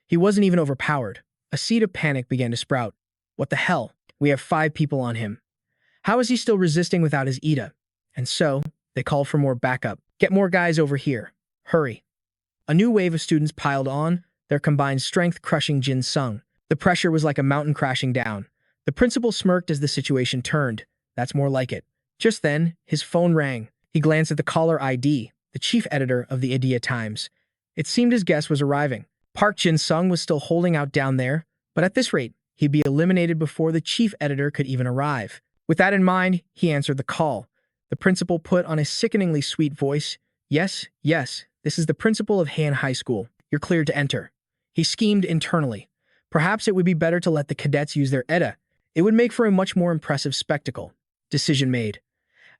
He wasn't even overpowered. A seed of panic began to sprout. What the hell? We have 5 people on him. How is he still resisting without his Ida? And so, they called for more backup. Get more guys over here. Hurry. A new wave of students piled on, their combined strength crushing Jin Sung. The pressure was like a mountain crashing down. The principal smirked as the situation turned. That's more like it. Just then, his phone rang. He glanced at the caller ID, the chief editor of the Idia Times. It seemed his guest was arriving. Park Jin Sung was still holding out down there, but at this rate, he'd be eliminated before the chief editor could even arrive. With that in mind, he answered the call. The principal put on a sickeningly sweet voice, Yes, this is the principal of Han High School. You're cleared to enter." He schemed internally. Perhaps it would be better to let the cadets use their EDA. It would make for a much more impressive spectacle. Decision made.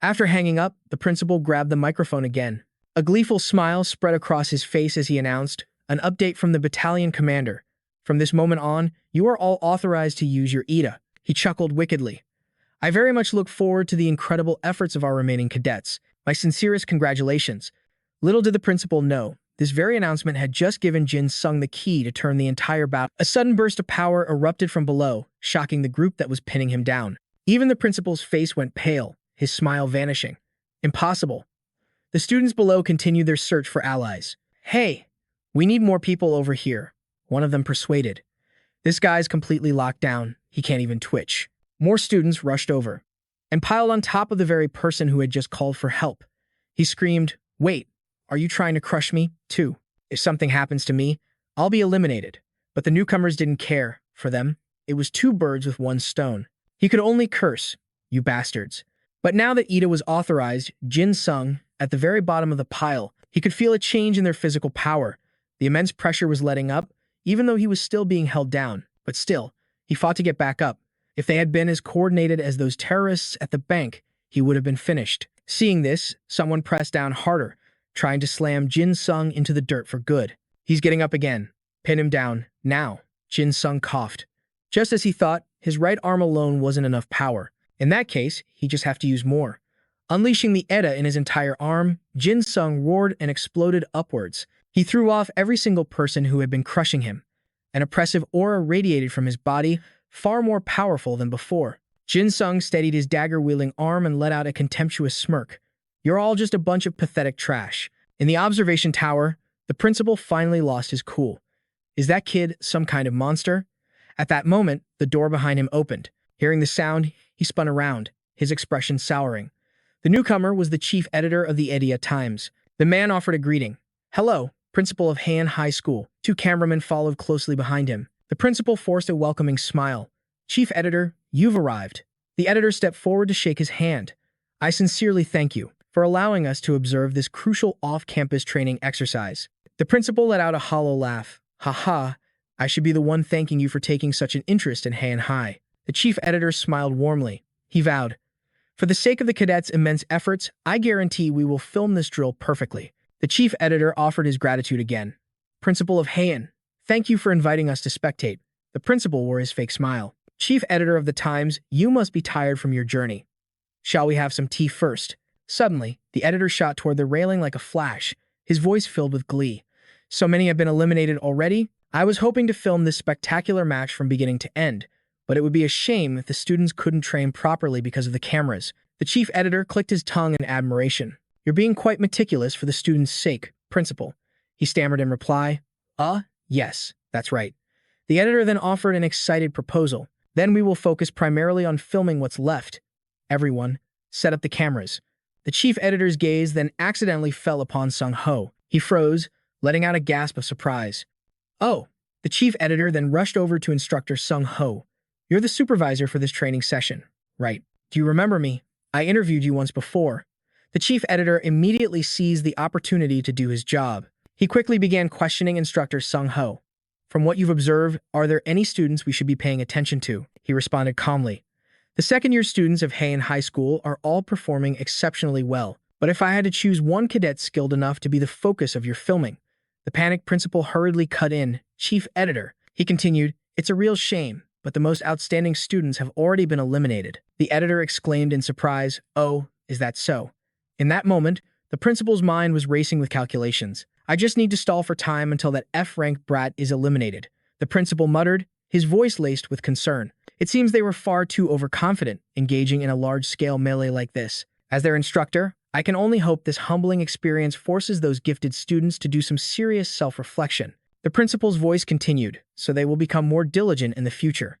After hanging up, the principal grabbed the microphone again. A gleeful smile spread across his face as he announced, "An update from the battalion commander. From this moment on, you are all authorized to use your EDA." He chuckled wickedly. "I very much look forward to the incredible efforts of our remaining cadets. My sincerest congratulations." Little did the principal know, this very announcement had just given Jin Sung the key to turn the entire battle. A sudden burst of power erupted from below, shocking the group that was pinning him down. Even the principal's face went pale, his smile vanishing. Impossible. The students below continued their search for allies. "Hey, we need more people over here," one of them persuaded. "This guy's completely locked down. He can't even twitch." More students rushed over and piled on top of the very person who had just called for help. He screamed, "Wait, are you trying to crush me, too? If something happens to me, I'll be eliminated." But the newcomers didn't care. For them, it was 2 birds with 1 stone. He could only curse, "You bastards." But now that Ida was authorized, Jin Sung, at the very bottom of the pile, he could feel a change in their physical power. The immense pressure was letting up, even though he was still being held down. But still, he fought to get back up. If they had been as coordinated as those terrorists at the bank, he would have been finished. Seeing this, someone pressed down harder, trying to slam Jin Sung into the dirt for good. "He's getting up again. Pin him down, now." Jin Sung coughed. Just as he thought, his right arm alone wasn't enough power. In that case, he'd just have to use more. Unleashing the EDA in his entire arm, Jin Sung roared and exploded upwards. He threw off every single person who had been crushing him. An oppressive aura radiated from his body, far more powerful than before. Jin Sung steadied his dagger-wielding arm and let out a contemptuous smirk. "You're all just a bunch of pathetic trash." In the observation tower, the principal finally lost his cool. Is that kid some kind of monster? At that moment, the door behind him opened. Hearing the sound, he spun around, his expression souring. The newcomer was the chief editor of the Idia Times. The man offered a greeting. "Hello, principal of Han High School." 2 cameramen followed closely behind him. The principal forced a welcoming smile. "Chief editor, you've arrived." The editor stepped forward to shake his hand. "I sincerely thank you for allowing us to observe this crucial off-campus training exercise." The principal let out a hollow laugh. "Haha, I should be the one thanking you for taking such an interest in Han High." The chief editor smiled warmly. He vowed, "For the sake of the cadets' immense efforts, I guarantee we will film this drill perfectly." The chief editor offered his gratitude again. "Principal of Han, thank you for inviting us to spectate." The principal wore his fake smile. "Chief editor of the Times, you must be tired from your journey. Shall we have some tea first?" Suddenly, the editor shot toward the railing like a flash, his voice filled with glee. "So many have been eliminated already? I was hoping to film this spectacular match from beginning to end, but it would be a shame if the students couldn't train properly because of the cameras." The chief editor clicked his tongue in admiration. "You're being quite meticulous for the students' sake, principal." He stammered in reply. Yes, that's right." The editor then offered an excited proposal. Then we will focus primarily on filming what's left. Everyone, set up the cameras. The chief editor's gaze then accidentally fell upon Sung-ho. He froze, letting out a gasp of surprise. Oh, the chief editor then rushed over to instructor Sung-ho. You're the supervisor for this training session, right? Do you remember me? I interviewed you once before. The chief editor immediately seized the opportunity to do his job. He quickly began questioning instructor Sung-ho. From what you've observed, are there any students we should be paying attention to? He responded calmly. The second-year students of Heian High School are all performing exceptionally well. But if I had to choose one cadet skilled enough to be the focus of your filming, the panicked principal hurriedly cut in, Chief Editor. He continued, it's a real shame, but the most outstanding students have already been eliminated. The editor exclaimed in surprise, oh, is that so? In that moment, the principal's mind was racing with calculations. I just need to stall for time until that F-rank brat is eliminated. The principal muttered, his voice laced with concern. It seems they were far too overconfident, engaging in a large-scale melee like this. As their instructor, I can only hope this humbling experience forces those gifted students to do some serious self-reflection. The principal's voice continued, so they will become more diligent in the future.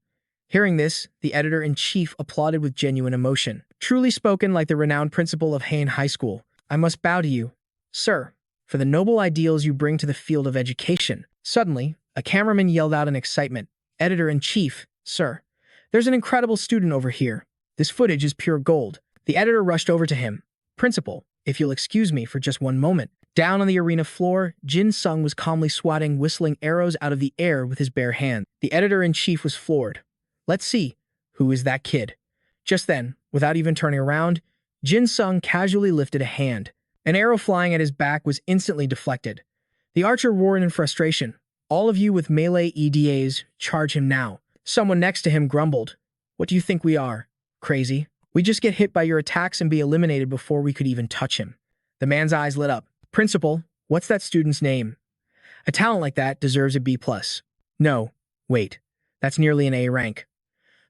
Hearing this, the editor-in-chief applauded with genuine emotion. Truly spoken like the renowned principal of Heian High School. I must bow to you, sir, for the noble ideals you bring to the field of education. Suddenly, a cameraman yelled out in excitement, Editor-in-chief, sir, there's an incredible student over here. This footage is pure gold. The editor rushed over to him. Principal, if you'll excuse me for just one moment. Down on the arena floor, Jin Sung was calmly swatting whistling arrows out of the air with his bare hand. The editor-in-chief was floored. Let's see, who is that kid? Just then, without even turning around, Jin Sung casually lifted a hand. An arrow flying at his back was instantly deflected. The archer roared in frustration. All of you with melee EDAs, charge him now. Someone next to him grumbled. What do you think we are? Crazy? We just get hit by your attacks and be eliminated before we could even touch him. The man's eyes lit up. Principal, what's that student's name? A talent like that deserves a B+. No, wait, that's nearly an A rank.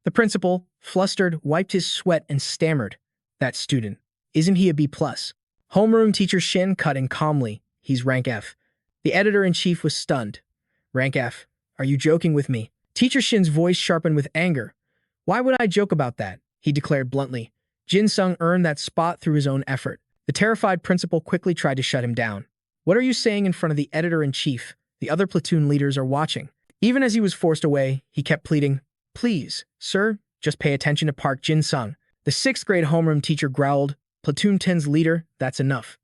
The principal, flustered, wiped his sweat and stammered. That student, isn't he a B+? Homeroom teacher Shin cut in calmly. He's rank F. The editor-in-chief was stunned. Rank F, are you joking with me? Teacher Shin's voice sharpened with anger. Why would I joke about that? He declared bluntly. Jin Sung earned that spot through his own effort. The terrified principal quickly tried to shut him down. What are you saying in front of the editor-in-chief? The other platoon leaders are watching. Even as he was forced away, he kept pleading, please, sir, just pay attention to Park Jin Sung. The 6th grade homeroom teacher growled, Platoon 10's leader, that's enough.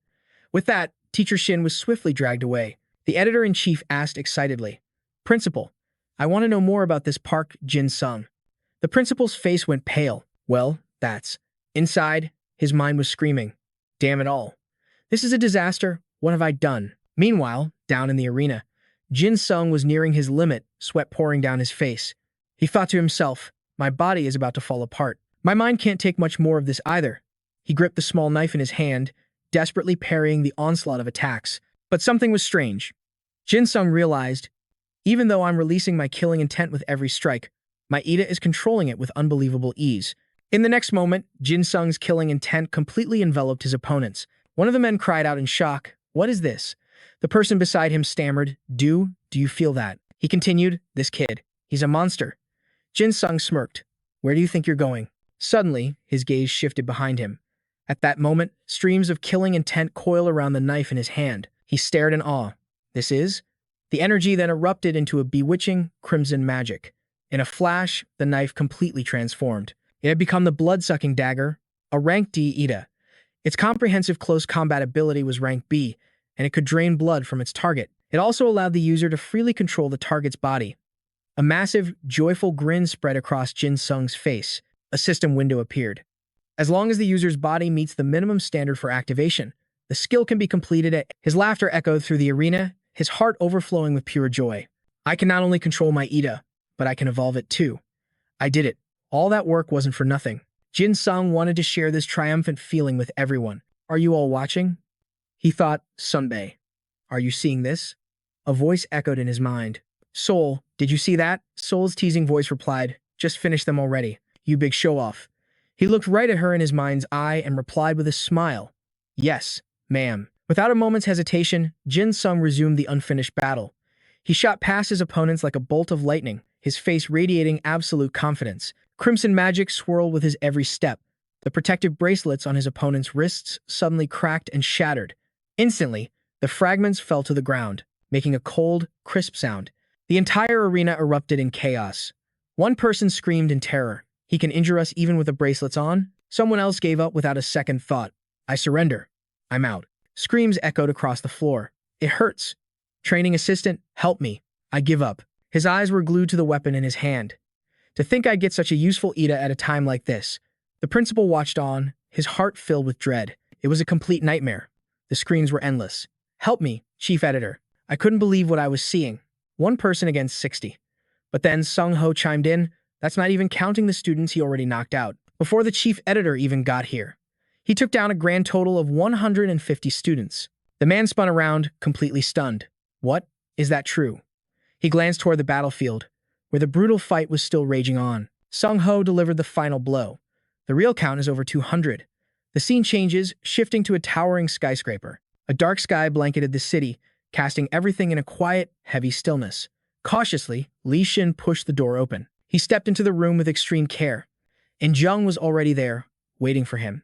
With that, Teacher Shin was swiftly dragged away. The editor-in-chief asked excitedly, Principal, I want to know more about this Park Jin Sung. The principal's face went pale. Well, that's... Inside, his mind was screaming. Damn it all. This is a disaster. What have I done? Meanwhile, down in the arena, Jin Sung was nearing his limit, sweat pouring down his face. He thought to himself, my body is about to fall apart. My mind can't take much more of this either. He gripped the small knife in his hand, desperately parrying the onslaught of attacks. But something was strange. Jin Sung realized, even though I'm releasing my killing intent with every strike, my Ida is controlling it with unbelievable ease. In the next moment, Jin Sung's killing intent completely enveloped his opponents. One of the men cried out in shock, what is this? The person beside him stammered, do you feel that? He continued, this kid, he's a monster. Jin Sung smirked. Where do you think you're going? Suddenly, his gaze shifted behind him. At that moment, streams of killing intent coiled around the knife in his hand. He stared in awe. This is? The energy then erupted into a bewitching, crimson magic. In a flash, the knife completely transformed. It had become the blood-sucking dagger, a rank D Ida. Its comprehensive close combat ability was rank B, and it could drain blood from its target. It also allowed the user to freely control the target's body. A massive, joyful grin spread across Jin Sung's face. A system window appeared. As long as the user's body meets the minimum standard for activation, the skill can be completed. His laughter echoed through the arena, his heart overflowing with pure joy. I can not only control my Ida, but I can evolve it too. I did it. All that work wasn't for nothing. Jin Sung wanted to share this triumphant feeling with everyone. Are you all watching? He thought, Sunbae. Are you seeing this? A voice echoed in his mind. Soul, did you see that? Soul's teasing voice replied, just finish them already, you big show-off. He looked right at her in his mind's eye and replied with a smile. Yes, ma'am. Without a moment's hesitation, Jin Sung resumed the unfinished battle. He shot past his opponents like a bolt of lightning, his face radiating absolute confidence. Crimson magic swirled with his every step. The protective bracelets on his opponent's wrists suddenly cracked and shattered. Instantly, the fragments fell to the ground, making a cold, crisp sound. The entire arena erupted in chaos. One person screamed in terror. "He can injure us even with the bracelets on?" Someone else gave up without a second thought. "I surrender. I'm out." Screams echoed across the floor. "It hurts. Training assistant, help me. I give up." His eyes were glued to the weapon in his hand. To think I'd get such a useful Ida at a time like this. The principal watched on, his heart filled with dread. It was a complete nightmare. The screams were endless. "Help me, chief editor." I couldn't believe what I was seeing. One person against 60. But then Sung Ho chimed in. That's not even counting the students he already knocked out, before the chief editor even got here. He took down a grand total of 150 students. The man spun around, completely stunned. "What? Is that true?" He glanced toward the battlefield, where the brutal fight was still raging on. Sung Ho delivered the final blow. The real count is over 200. The scene changes, shifting to a towering skyscraper. A dark sky blanketed the city, casting everything in a quiet, heavy stillness. Cautiously, Li Xin pushed the door open. He stepped into the room with extreme care. And Jung was already there, waiting for him.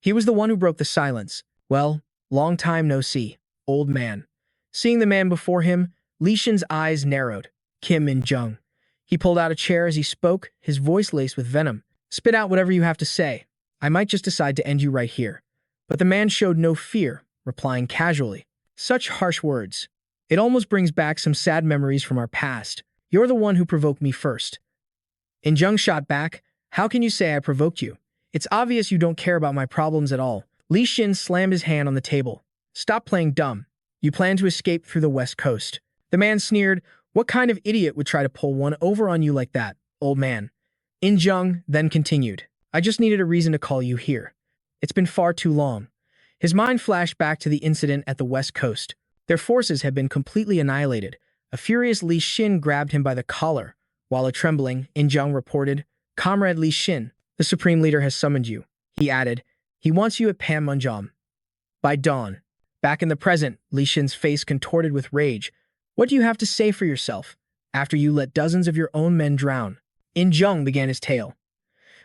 He was the one who broke the silence. "Well, long time no see, old man." Seeing the man before him, Li Xin's eyes narrowed. "Kim Min-jung." He pulled out a chair as he spoke, his voice laced with venom. "Spit out whatever you have to say. I might just decide to end you right here." But the man showed no fear, replying casually. "Such harsh words. It almost brings back some sad memories from our past. You're the one who provoked me first." In-jung shot back. "How can you say I provoked you? It's obvious you don't care about my problems at all." Li Xin slammed his hand on the table. "Stop playing dumb. You plan to escape through the West Coast." The man sneered. "What kind of idiot would try to pull one over on you like that, old man?" In-jung then continued. "I just needed a reason to call you here. It's been far too long." His mind flashed back to the incident at the West Coast. Their forces had been completely annihilated. A furious Li Xin grabbed him by the collar. While a trembling, In-jung reported, "Comrade Li Xin, the Supreme Leader has summoned you." He added, "He wants you at Panmunjom by dawn." Back in the present, Li Xin's face contorted with rage. "What do you have to say for yourself, after you let dozens of your own men drown?" In-jung began his tale.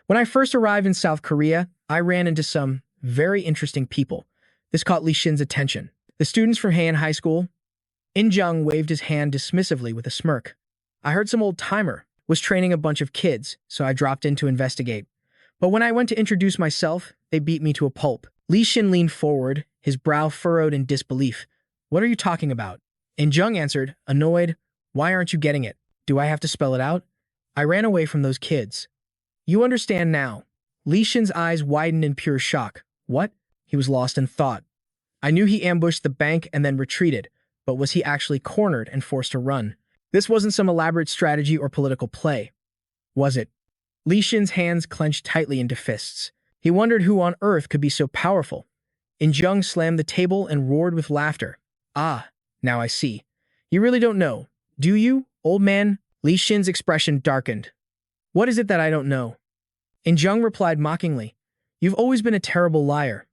"When I first arrived in South Korea, I ran into some very interesting people." This caught Li Xin's attention. "The students from Heian High School?" In-jung waved his hand dismissively with a smirk. "I heard some old-timer was training a bunch of kids, so I dropped in to investigate. But when I went to introduce myself, they beat me to a pulp." Li Xin leaned forward, his brow furrowed in disbelief. "What are you talking about?" In-jung answered, annoyed. "Why aren't you getting it? Do I have to spell it out? I ran away from those kids." "You understand now." Li Xin's eyes widened in pure shock. "What?" He was lost in thought. "I knew he ambushed the bank and then retreated, but was he actually cornered and forced to run? This wasn't some elaborate strategy or political play, was it?" Li Xin's hands clenched tightly into fists. He wondered who on earth could be so powerful. In-jung slammed the table and roared with laughter. "Ah, now I see. You really don't know, do you, old man?" Li Xin's expression darkened. "What is it that I don't know?" In-jung replied mockingly. "You've always been a terrible liar.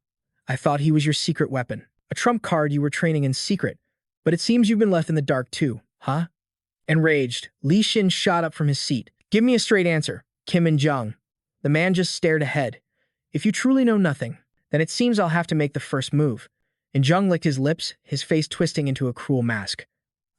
I thought he was your secret weapon, a trump card you were training in secret. But it seems you've been left in the dark too, huh?" Enraged, Li Xin shot up from his seat. "Give me a straight answer, Kim In-jung." The man just stared ahead. "If you truly know nothing, then it seems I'll have to make the first move." In-jung licked his lips, his face twisting into a cruel mask.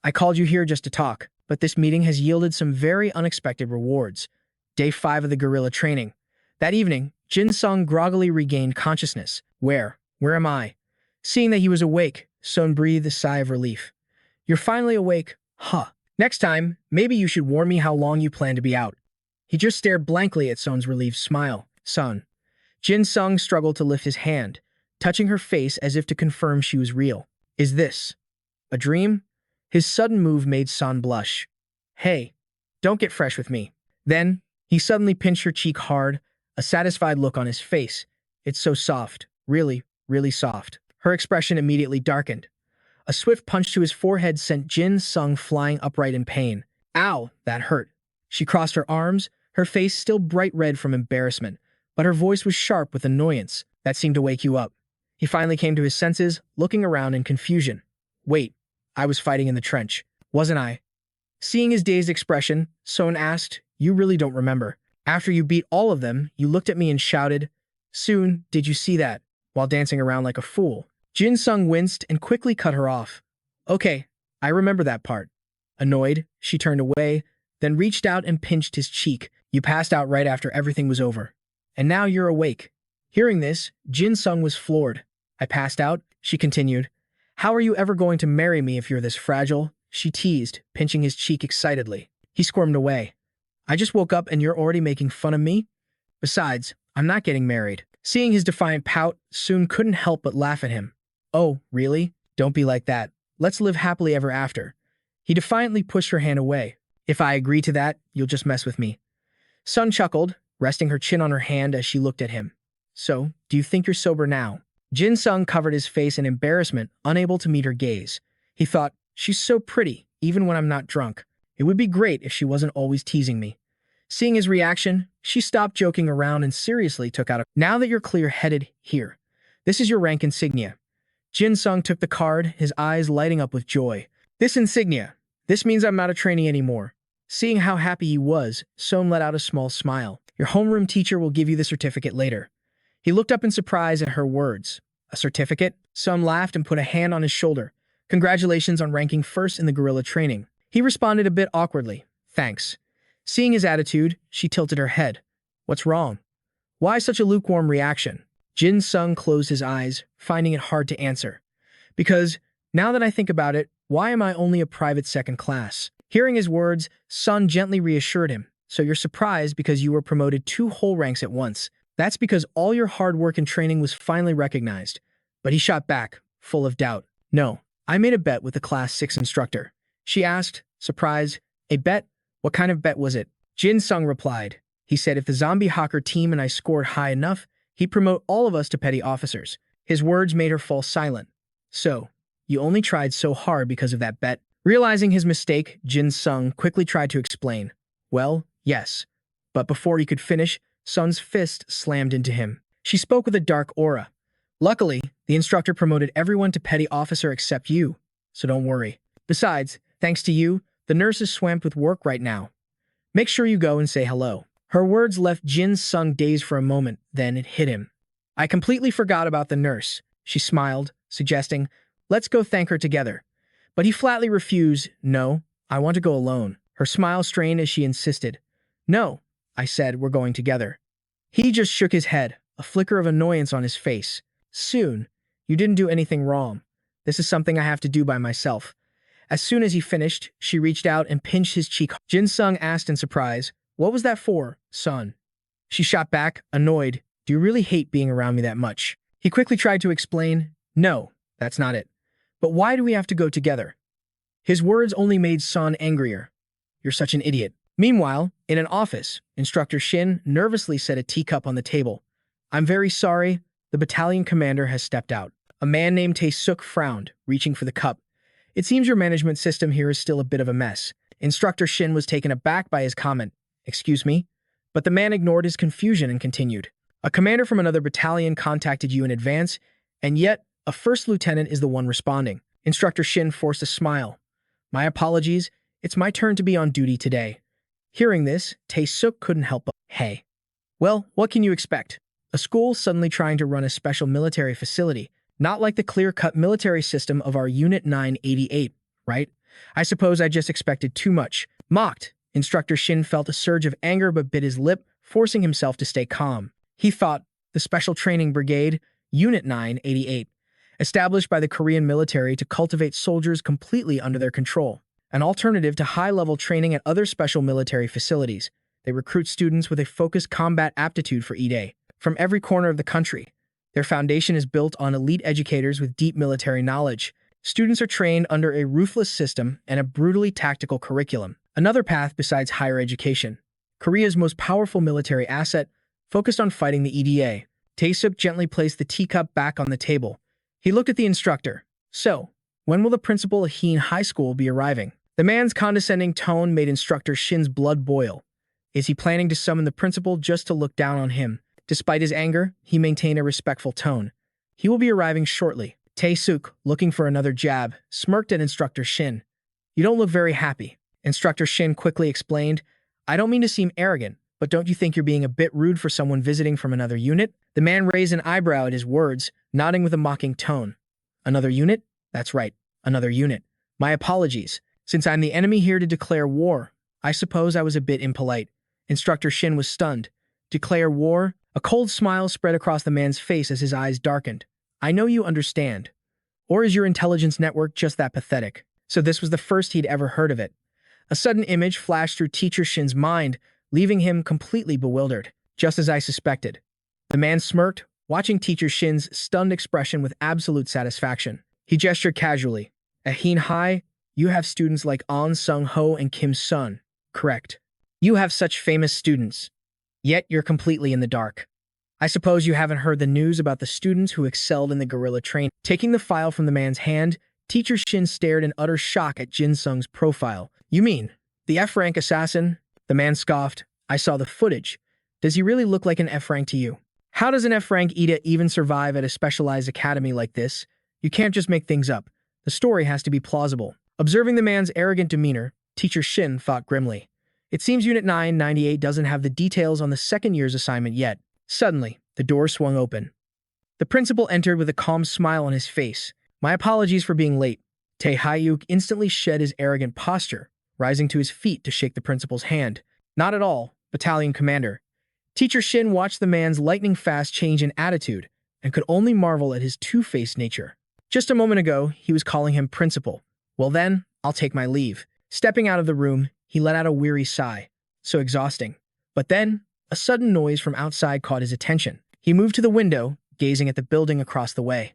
"I called you here just to talk, but this meeting has yielded some very unexpected rewards." Day 5 of the guerrilla training. That evening, Jin Sung groggily regained consciousness. Where am I?" Seeing that he was awake, Sun breathed a sigh of relief. "You're finally awake, huh? Next time, maybe you should warn me how long you plan to be out." He just stared blankly at Sun's relieved smile. "Sun." Jin Sung struggled to lift his hand, touching her face as if to confirm she was real. "Is this a dream?" His sudden move made Sun blush. "Hey, don't get fresh with me." Then, he suddenly pinched her cheek hard, a satisfied look on his face. "It's so soft, really, really soft." Her expression immediately darkened. A swift punch to his forehead sent Jin Sung flying upright in pain. "Ow, that hurt." She crossed her arms, her face still bright red from embarrassment, but her voice was sharp with annoyance. "That seemed to wake you up." He finally came to his senses, looking around in confusion. "Wait, I was fighting in the trench, wasn't I?" Seeing his dazed expression, Son asked, "You really don't remember? After you beat all of them, you looked at me and shouted, 'Soon, did you see that?' while dancing around like a fool." Jin Sung winced and quickly cut her off. "Okay, I remember that part." Annoyed, she turned away, then reached out and pinched his cheek. "You passed out right after everything was over. And now you're awake." Hearing this, Jin Sung was floored. "I passed out?" she continued. "How are you ever going to marry me if you're this fragile?" she teased, pinching his cheek excitedly. He squirmed away. "I just woke up and you're already making fun of me? Besides, I'm not getting married." Seeing his defiant pout, Soon couldn't help but laugh at him. "Oh, really? Don't be like that. Let's live happily ever after." He defiantly pushed her hand away. "If I agree to that, you'll just mess with me." Sun chuckled, resting her chin on her hand as she looked at him. "So, do you think you're sober now?" Jin Sung covered his face in embarrassment, unable to meet her gaze. He thought, "She's so pretty, even when I'm not drunk. It would be great if she wasn't always teasing me." Seeing his reaction, she stopped joking around and seriously took out a— "Now that you're clear-headed, here. This is your rank insignia." Jin Sung took the card, his eyes lighting up with joy. "This insignia. This means I'm not a trainee anymore." Seeing how happy he was, Son let out a small smile. "Your homeroom teacher will give you the certificate later." He looked up in surprise at her words. "A certificate?" Son laughed and put a hand on his shoulder. "Congratulations on ranking first in the guerrilla training." He responded a bit awkwardly. "Thanks." Seeing his attitude, she tilted her head. "What's wrong? Why such a lukewarm reaction?" Jin Sung closed his eyes, finding it hard to answer. "Because, now that I think about it, why am I only a private second class?" Hearing his words, Sun gently reassured him. "So you're surprised because you were promoted 2 whole ranks at once. That's because all your hard work and training was finally recognized." But he shot back, full of doubt. "No, I made a bet with the Class 6 instructor." She asked, surprised, "A bet? What kind of bet was it?" Jin Sung replied. "He said if the zombie hawker team and I scored high enough, he'd promote all of us to petty officers." His words made her fall silent. "So, you only tried so hard because of that bet?" Realizing his mistake, Jin Sung quickly tried to explain. "Well, yes." But before he could finish, Sun's fist slammed into him. She spoke with a dark aura. "Luckily, the instructor promoted everyone to petty officer except you, so don't worry. Besides, thanks to you, the nurse is swamped with work right now. Make sure you go and say hello." Her words left Jin Sung dazed for a moment, then it hit him. "I completely forgot about the nurse." She smiled, suggesting, "Let's go thank her together." But he flatly refused. "No, I want to go alone." Her smile strained as she insisted. "No, I said we're going together." He just shook his head, a flicker of annoyance on his face. "Soon, you didn't do anything wrong. This is something I have to do by myself." As soon as he finished, she reached out and pinched his cheek. Jin Sung asked in surprise, "What was that for, son?" She shot back, annoyed. "Do you really hate being around me that much?" He quickly tried to explain. "No, that's not it. But why do we have to go together?" His words only made Son angrier. "You're such an idiot." Meanwhile, in an office, Instructor Shin nervously set a teacup on the table. "I'm very sorry. The battalion commander has stepped out." A man named Tae-suk frowned, reaching for the cup. "It seems your management system here is still a bit of a mess." Instructor Shin was taken aback by his comment. "Excuse me?" But the man ignored his confusion and continued. "A commander from another battalion contacted you in advance, and yet a first lieutenant is the one responding." Instructor Shin forced a smile. "My apologies. It's my turn to be on duty today." Hearing this, Tae-suk couldn't help but, "Hey. Well, what can you expect? A school suddenly trying to run a special military facility, not like the clear-cut military system of our Unit 988, right? I suppose I just expected too much." Mocked, Instructor Shin felt a surge of anger but bit his lip, forcing himself to stay calm. He thought, the Special Training Brigade, Unit 988, established by the Korean military to cultivate soldiers completely under their control. An alternative to high-level training at other special military facilities. They recruit students with a focused combat aptitude for E-Day from every corner of the country. Their foundation is built on elite educators with deep military knowledge. Students are trained under a ruthless system and a brutally tactical curriculum. Another path besides higher education. Korea's most powerful military asset, focused on fighting the EDA. Tae-suk gently placed the teacup back on the table. He looked at the instructor. "So, when will the principal of Heen High School be arriving?" The man's condescending tone made Instructor Shin's blood boil. Is he planning to summon the principal just to look down on him? Despite his anger, he maintained a respectful tone. "He will be arriving shortly." Tae-suk, looking for another jab, smirked at Instructor Shin. "You don't look very happy." Instructor Shin quickly explained. I don't mean to seem arrogant, but don't you think you're being a bit rude for someone visiting from another unit? The man raised an eyebrow at his words, nodding with a mocking tone. Another unit? That's right, another unit. My apologies. Since I'm the enemy here to declare war, I suppose I was a bit impolite. Instructor Shin was stunned. Declare war? A cold smile spread across the man's face as his eyes darkened. I know you understand. Or is your intelligence network just that pathetic? So this was the first he'd ever heard of it. A sudden image flashed through Teacher Shin's mind, leaving him completely bewildered, just as I suspected. The man smirked, watching Teacher Shin's stunned expression with absolute satisfaction. He gestured casually. At Heen High, you have students like An Sung-ho and Kim Sun, correct? You have such famous students. Yet you're completely in the dark. I suppose you haven't heard the news about the students who excelled in the guerrilla training. Taking the file from the man's hand, Teacher Shin stared in utter shock at Jin Sung's profile. You mean, the F-rank assassin? The man scoffed. I saw the footage. Does he really look like an F-rank to you? How does an F-rank Ida even survive at a specialized academy like this? You can't just make things up. The story has to be plausible. Observing the man's arrogant demeanor, Teacher Shin thought grimly. It seems Unit 998 doesn't have the details on the second year's assignment yet. Suddenly, the door swung open. The principal entered with a calm smile on his face. My apologies for being late. Tae Hyuk instantly shed his arrogant posture, rising to his feet to shake the principal's hand. Not at all, battalion commander. Teacher Shin watched the man's lightning-fast change in attitude and could only marvel at his two-faced nature. Just a moment ago, he was calling him principal. Well then, I'll take my leave. Stepping out of the room, he let out a weary sigh. So exhausting. But then, a sudden noise from outside caught his attention. He moved to the window, gazing at the building across the way.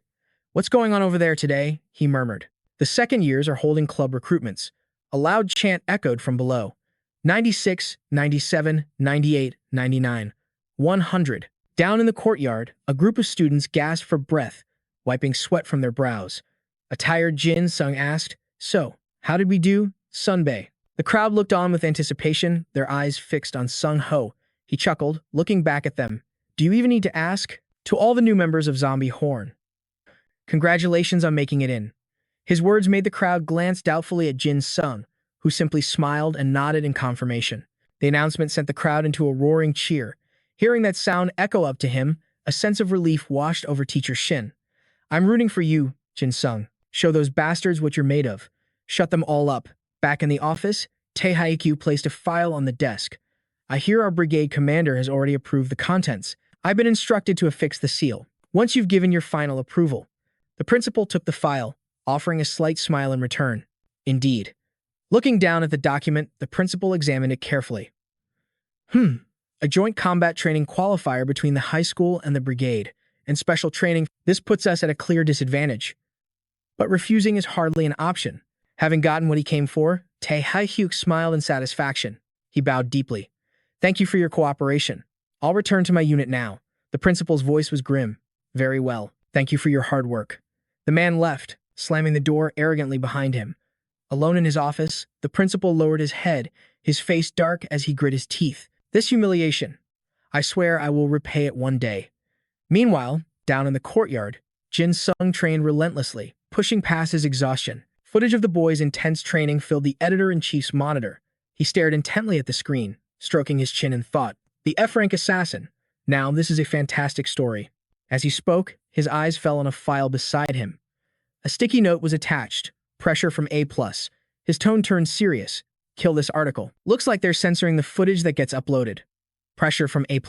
What's going on over there today? He murmured. The second years are holding club recruitments. A loud chant echoed from below. 96, 97, 98, 99, 100. Down in the courtyard, a group of students gasped for breath, wiping sweat from their brows. A tired Jin Sung asked, So, how did we do, Sunbae? The crowd looked on with anticipation, their eyes fixed on Sung Ho. He chuckled, looking back at them. Do you even need to ask? To all the new members of Zombie Horn. Congratulations on making it in. His words made the crowd glance doubtfully at Jin Sung, who simply smiled and nodded in confirmation. The announcement sent the crowd into a roaring cheer. Hearing that sound echo up to him, a sense of relief washed over Teacher Shin. I'm rooting for you, Jin Sung. Show those bastards what you're made of. Shut them all up. Back in the office, Tae Haikyuu placed a file on the desk. I hear our brigade commander has already approved the contents. I've been instructed to affix the seal. Once you've given your final approval. The principal took the file, offering a slight smile in return. Indeed. Looking down at the document, the principal examined it carefully. A joint combat training qualifier between the high school and the brigade, and special training. This puts us at a clear disadvantage. But refusing is hardly an option. Having gotten what he came for, Tae Haikyuu smiled in satisfaction. He bowed deeply. Thank you for your cooperation. I'll return to my unit now. The principal's voice was grim. Very well. Thank you for your hard work. The man left, slamming the door arrogantly behind him. Alone in his office, the principal lowered his head, his face dark as he grit his teeth. This humiliation. I swear I will repay it one day. Meanwhile, down in the courtyard, Jin Sung trained relentlessly, pushing past his exhaustion. Footage of the boy's intense training filled the editor-in-chief's monitor. He stared intently at the screen, stroking his chin in thought. The F-rank assassin. Now, this is a fantastic story. As he spoke, his eyes fell on a file beside him. A sticky note was attached. Pressure from A+. His tone turned serious. Kill this article. Looks like they're censoring the footage that gets uploaded. Pressure from A+.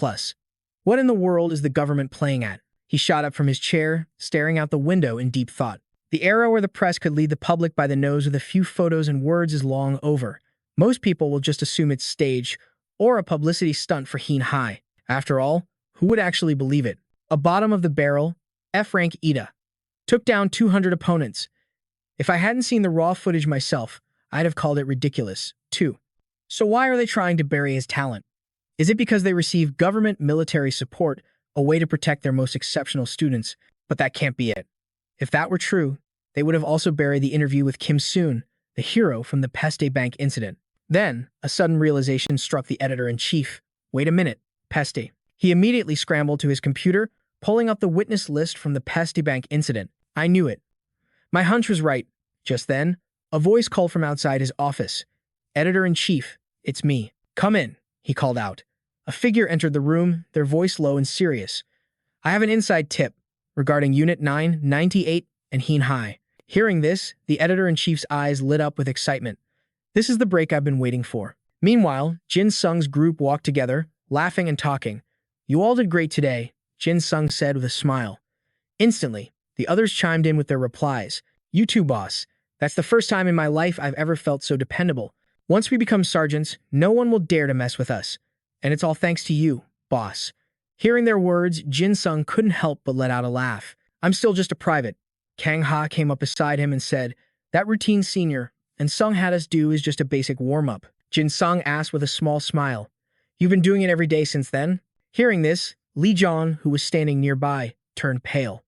What in the world is the government playing at? He shot up from his chair, staring out the window in deep thought. The era where the press could lead the public by the nose with a few photos and words is long over. Most people will just assume it's staged or a publicity stunt for Heen High. After all, who would actually believe it? A bottom-of-the-barrel, F-rank Ida. Took down 200 opponents. If I hadn't seen the raw footage myself, I'd have called it ridiculous, too. So why are they trying to bury his talent? Is it because they receive government military support, a way to protect their most exceptional students? But that can't be it. If that were true, they would have also buried the interview with Kim Soon, the hero from the Peste Bank incident. Then, a sudden realization struck the editor-in-chief. Wait a minute, Peste. He immediately scrambled to his computer, pulling up the witness list from the Peste Bank incident. I knew it. My hunch was right. Just then, a voice called from outside his office. Editor-in-Chief, it's me. Come in, he called out. A figure entered the room, their voice low and serious. I have an inside tip regarding Unit 998 and Heen High. Hearing this, the editor-in-chief's eyes lit up with excitement. This is the break I've been waiting for. Meanwhile, Jin Sung's group walked together, laughing and talking. You all did great today, Jin Sung said with a smile. Instantly, the others chimed in with their replies. You too, boss. That's the first time in my life I've ever felt so dependable. Once we become sergeants, no one will dare to mess with us. And it's all thanks to you, boss. Hearing their words, Jin Sung couldn't help but let out a laugh. I'm still just a private. Kang Ha came up beside him and said, that routine senior and Sung had us do is just a basic warm-up. Jin Sung asked with a small smile. You've been doing it every day since then? Hearing this, Li Jong, who was standing nearby, turned pale.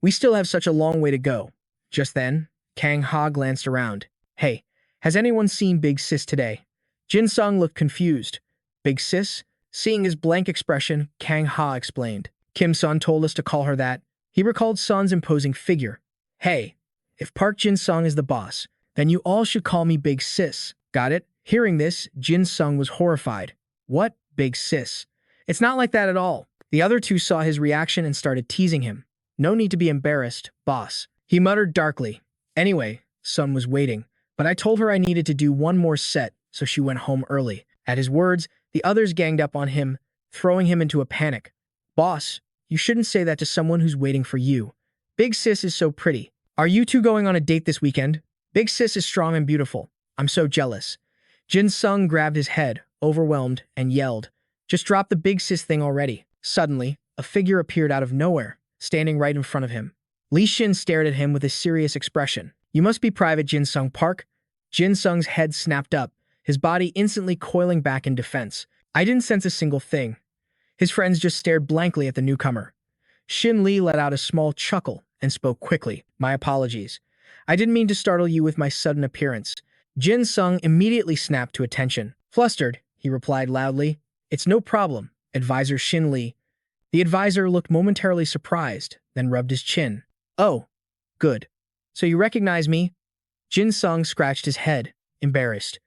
We still have such a long way to go. Just then, Kang Ha glanced around. Hey, has anyone seen Big Sis today? Jin Sung looked confused. Big Sis? Seeing his blank expression, Kang Ha explained. Kim Sun told us to call her that. He recalled Sun's imposing figure. Hey, if Park Jin Sung is the boss, then you all should call me Big Sis. Got it? Hearing this, Jin Sung was horrified. What? Big Sis? It's not like that at all. The other two saw his reaction and started teasing him. No need to be embarrassed, boss. He muttered darkly. Anyway, Sun was waiting, but I told her I needed to do one more set, so she went home early. At his words, the others ganged up on him, throwing him into a panic. Boss, you shouldn't say that to someone who's waiting for you. Big Sis is so pretty. Are you two going on a date this weekend? Big Sis is strong and beautiful. I'm so jealous. Jin Sung grabbed his head, overwhelmed, and yelled, just drop the Big Sis thing already. Suddenly, a figure appeared out of nowhere, standing right in front of him. Li Xin stared at him with a serious expression. You must be Private Jin Sung Park. Jin Sung's head snapped up, his body instantly coiling back in defense. I didn't sense a single thing. His friends just stared blankly at the newcomer. Shin Li let out a small chuckle and spoke quickly. My apologies. I didn't mean to startle you with my sudden appearance. Jin Sung immediately snapped to attention. Flustered, he replied loudly. It's no problem, Advisor Shin Li. The advisor looked momentarily surprised, then rubbed his chin. Oh, good. So you recognize me? Jin Sung scratched his head, embarrassed.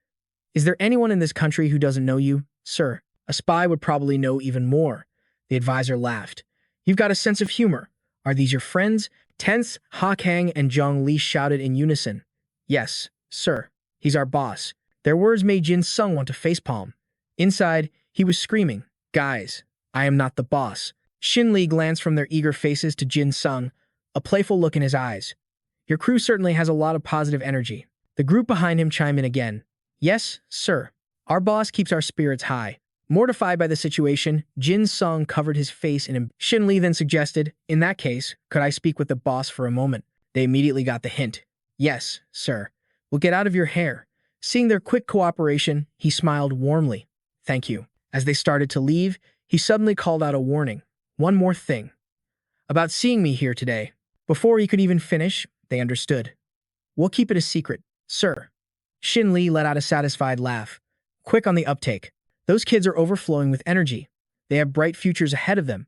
Is there anyone in this country who doesn't know you, sir? A spy would probably know even more. The advisor laughed. You've got a sense of humor. Are these your friends? Tense, Ha Kang and Zhang Li shouted in unison. Yes, sir. He's our boss. Their words made Jin Sung want to facepalm. Inside, he was screaming, Guys, I am not the boss. Shin Li glanced from their eager faces to Jin Sung, a playful look in his eyes. Your crew certainly has a lot of positive energy. The group behind him chimed in again. Yes, sir. Our boss keeps our spirits high. Mortified by the situation, Jin Sung covered his face in Shin Li then suggested, in that case, could I speak with the boss for a moment? They immediately got the hint. Yes, sir. We'll get out of your hair. Seeing their quick cooperation, he smiled warmly. Thank you. As they started to leave, he suddenly called out a warning. One more thing. About seeing me here today. Before he could even finish, they understood. We'll keep it a secret, sir. Shin Li let out a satisfied laugh. Quick on the uptake. Those kids are overflowing with energy. They have bright futures ahead of them.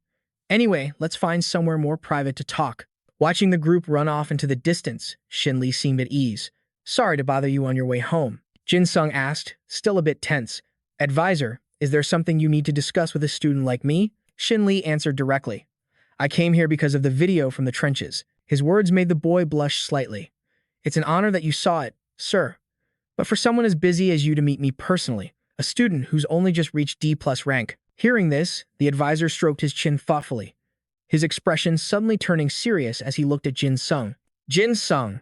Anyway, let's find somewhere more private to talk. Watching the group run off into the distance, Shin Li seemed at ease. Sorry to bother you on your way home. Jin Sung asked, still a bit tense. Advisor, is there something you need to discuss with a student like me? Shin Li answered directly. I came here because of the video from the trenches. His words made the boy blush slightly. It's an honor that you saw it, sir. But for someone as busy as you to meet me personally, a student who's only just reached D+ rank. Hearing this, the advisor stroked his chin thoughtfully, his expression suddenly turning serious as he looked at Jin Sung. Jin Sung,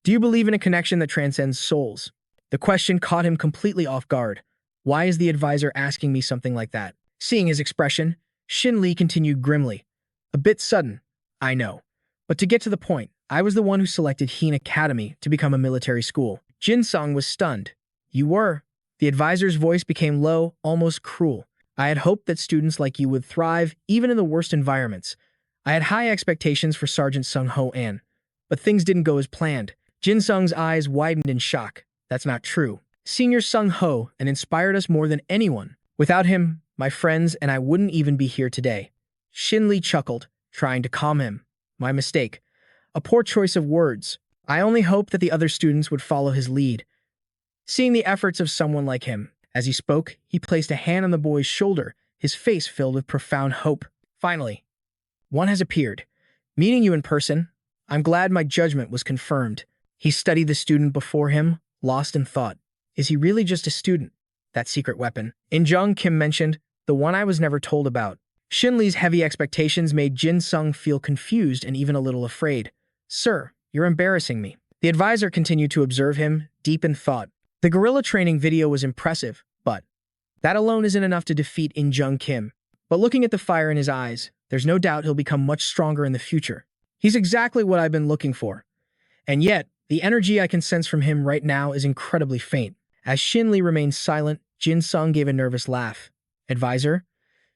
do you believe in a connection that transcends souls? The question caught him completely off guard. Why is the advisor asking me something like that? Seeing his expression, Shin Li continued grimly. A bit sudden, I know. But to get to the point, I was the one who selected Heen Academy to become a military school. Jin Sung was stunned. You were? The advisor's voice became low, almost cruel. I had hoped that students like you would thrive, even in the worst environments. I had high expectations for Sergeant Sung Ho An, but things didn't go as planned. Jin Sung's eyes widened in shock. That's not true. Senior Sung Ho An inspired us more than anyone. Without him, my friends and I wouldn't even be here today. Shin Li chuckled, trying to calm him. My mistake. A poor choice of words. I only hoped that the other students would follow his lead. seeing the efforts of someone like him. As he spoke, he placed a hand on the boy's shoulder, his face filled with profound hope. Finally, one has appeared. Meeting you in person, I'm glad my judgment was confirmed. He studied the student before him, lost in thought. Is he really just a student? That secret weapon. In Jung, Kim mentioned, the one I was never told about. Shin Lee's heavy expectations made Jin Sung feel confused and even a little afraid. Sir, you're embarrassing me. The advisor continued to observe him, deep in thought. The guerrilla training video was impressive, but that alone isn't enough to defeat In Jung Kim. But looking at the fire in his eyes, there's no doubt he'll become much stronger in the future. He's exactly what I've been looking for. And yet, the energy I can sense from him right now is incredibly faint. As Shin Lee remained silent, Jin Sung gave a nervous laugh. Advisor?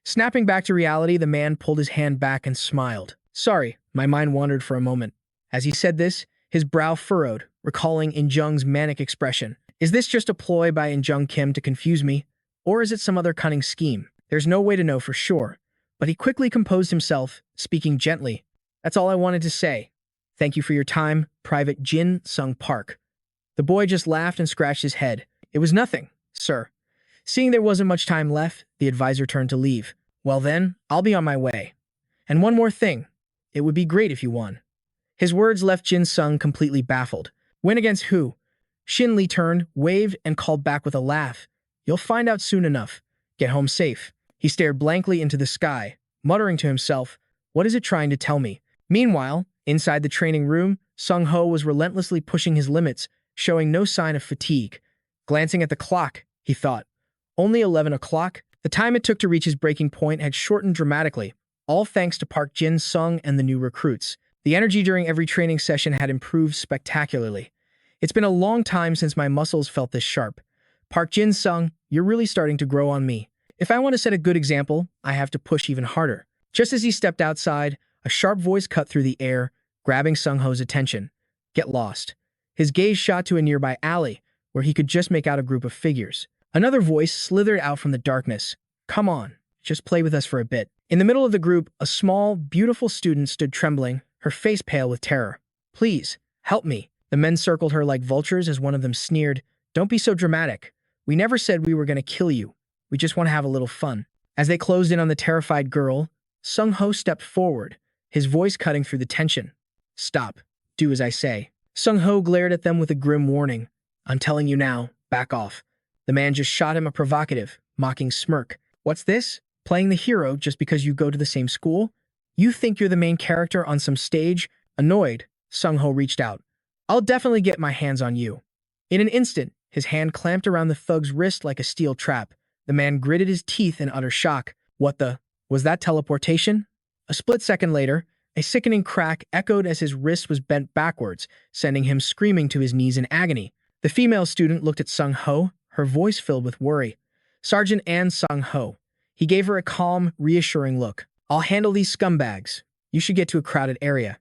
Snapping back to reality, the man pulled his hand back and smiled. Sorry, my mind wandered for a moment. As he said this, his brow furrowed, recalling In Jung's manic expression. Is this just a ploy by In Jung Kim to confuse me? Or is it some other cunning scheme? There's no way to know for sure. But he quickly composed himself, speaking gently. That's all I wanted to say. Thank you for your time, Private Jin Sung Park. The boy just laughed and scratched his head. It was nothing, sir. Seeing there wasn't much time left, the advisor turned to leave. Well then, I'll be on my way. And one more thing. It would be great if you won. His words left Jin Sung completely baffled. Win against who? Shin Lee turned, waved, and called back with a laugh. You'll find out soon enough. Get home safe. He stared blankly into the sky, muttering to himself, what is it trying to tell me? Meanwhile, inside the training room, Sung Ho was relentlessly pushing his limits, showing no sign of fatigue. Glancing at the clock, he thought, only 11 o'clock? The time it took to reach his breaking point had shortened dramatically, all thanks to Park Jin Sung and the new recruits. The energy during every training session had improved spectacularly. It's been a long time since my muscles felt this sharp. Park Jin Sung, you're really starting to grow on me. If I want to set a good example, I have to push even harder. Just as he stepped outside, a sharp voice cut through the air, grabbing Sung Ho's attention. Get lost. His gaze shot to a nearby alley, where he could just make out a group of figures. Another voice slithered out from the darkness. Come on, just play with us for a bit. In the middle of the group, a small, beautiful student stood trembling, her face pale with terror. Please, help me. The men circled her like vultures as one of them sneered. Don't be so dramatic. We never said we were going to kill you. We just want to have a little fun. As they closed in on the terrified girl, Sung Ho stepped forward, his voice cutting through the tension. Stop. Do as I say. Sung Ho glared at them with a grim warning. I'm telling you now, back off. The man just shot him a provocative, mocking smirk. What's this? Playing the hero just because you go to the same school? You think you're the main character on some stage? Annoyed, Sung Ho reached out. I'll definitely get my hands on you. In an instant, his hand clamped around the thug's wrist like a steel trap. The man gritted his teeth in utter shock. What the? Was that teleportation? A split second later, a sickening crack echoed as his wrist was bent backwards, sending him screaming to his knees in agony. The female student looked at Sung Ho, her voice filled with worry. Sergeant An Sung Ho. He gave her a calm, reassuring look. I'll handle these scumbags. You should get to a crowded area.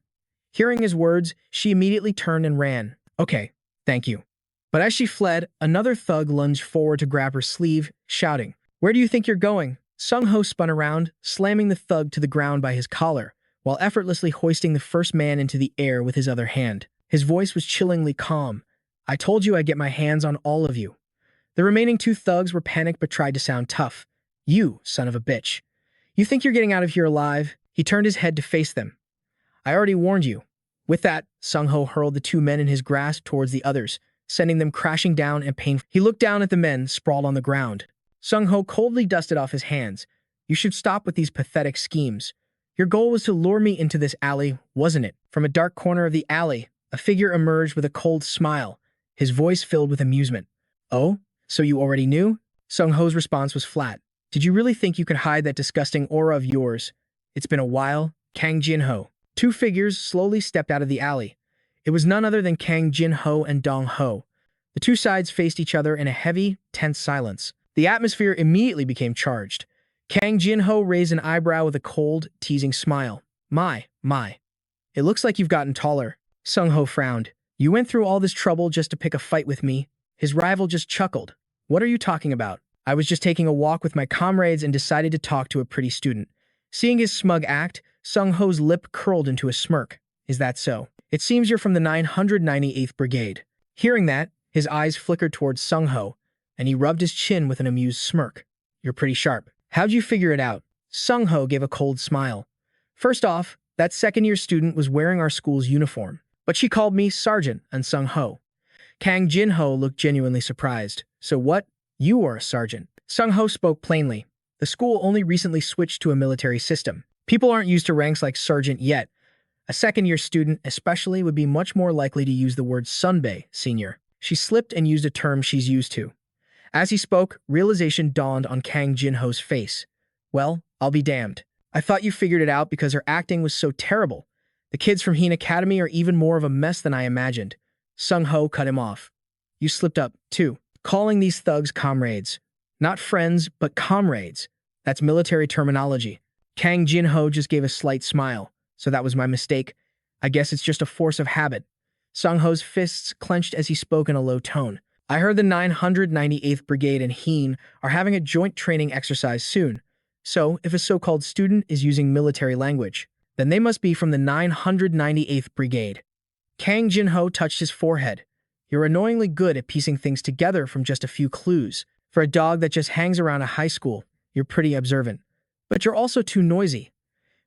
Hearing his words, she immediately turned and ran. Okay, thank you. But as she fled, another thug lunged forward to grab her sleeve, shouting, Where do you think you're going? Sung Ho spun around, slamming the thug to the ground by his collar, while effortlessly hoisting the first man into the air with his other hand. His voice was chillingly calm. I told you I'd get my hands on all of you. The remaining two thugs were panicked but tried to sound tough. You, son of a bitch. You think you're getting out of here alive? He turned his head to face them. I already warned you. With that, Sung Ho hurled the two men in his grasp towards the others, sending them crashing down and painful. He looked down at the men sprawled on the ground. Sung Ho coldly dusted off his hands. You should stop with these pathetic schemes. Your goal was to lure me into this alley, wasn't it? From a dark corner of the alley, a figure emerged with a cold smile, his voice filled with amusement. Oh, so you already knew? Sung Ho's response was flat. Did you really think you could hide that disgusting aura of yours? It's been a while, Kang Jin Ho. Two figures slowly stepped out of the alley. It was none other than Kang Jin Ho and Dong Ho. The two sides faced each other in a heavy, tense silence. The atmosphere immediately became charged. Kang Jin Ho raised an eyebrow with a cold, teasing smile. My. It looks like you've gotten taller. Sung Ho frowned. You went through all this trouble just to pick a fight with me. His rival just chuckled. What are you talking about? I was just taking a walk with my comrades and decided to talk to a pretty student. Seeing his smug act, Sung Ho's lip curled into a smirk. Is that so? It seems you're from the 998th Brigade. Hearing that, His eyes flickered towards Sung-ho, and he rubbed his chin with an amused smirk. You're pretty sharp. How'd you figure it out? Sung-ho gave a cold smile. First off, that second-year student was wearing our school's uniform, but she called me Sergeant and Sung-ho. Kang Jin-ho looked genuinely surprised. So what? You are a sergeant. Sung-ho spoke plainly. The school only recently switched to a military system. People aren't used to ranks like sergeant yet. A second-year student especially would be much more likely to use the word sunbae, senior. She slipped and used a term she's used to. As he spoke, realization dawned on Kang Jin-ho's face. Well, I'll be damned. I thought you figured it out because her acting was so terrible. The kids from Heen Academy are even more of a mess than I imagined. Sung-ho cut him off. You slipped up, too, calling these thugs comrades. Not friends, but comrades. That's military terminology. Kang Jin-ho just gave a slight smile. So that was my mistake. I guess it's just a force of habit. Sung-ho's fists clenched as he spoke in a low tone. I heard the 998th Brigade and Heen are having a joint training exercise soon. So, if a so-called student is using military language, then they must be from the 998th Brigade. Kang Jin-ho touched his forehead. You're annoyingly good at piecing things together from just a few clues. For a dog that just hangs around a high school, you're pretty observant. But you're also too noisy.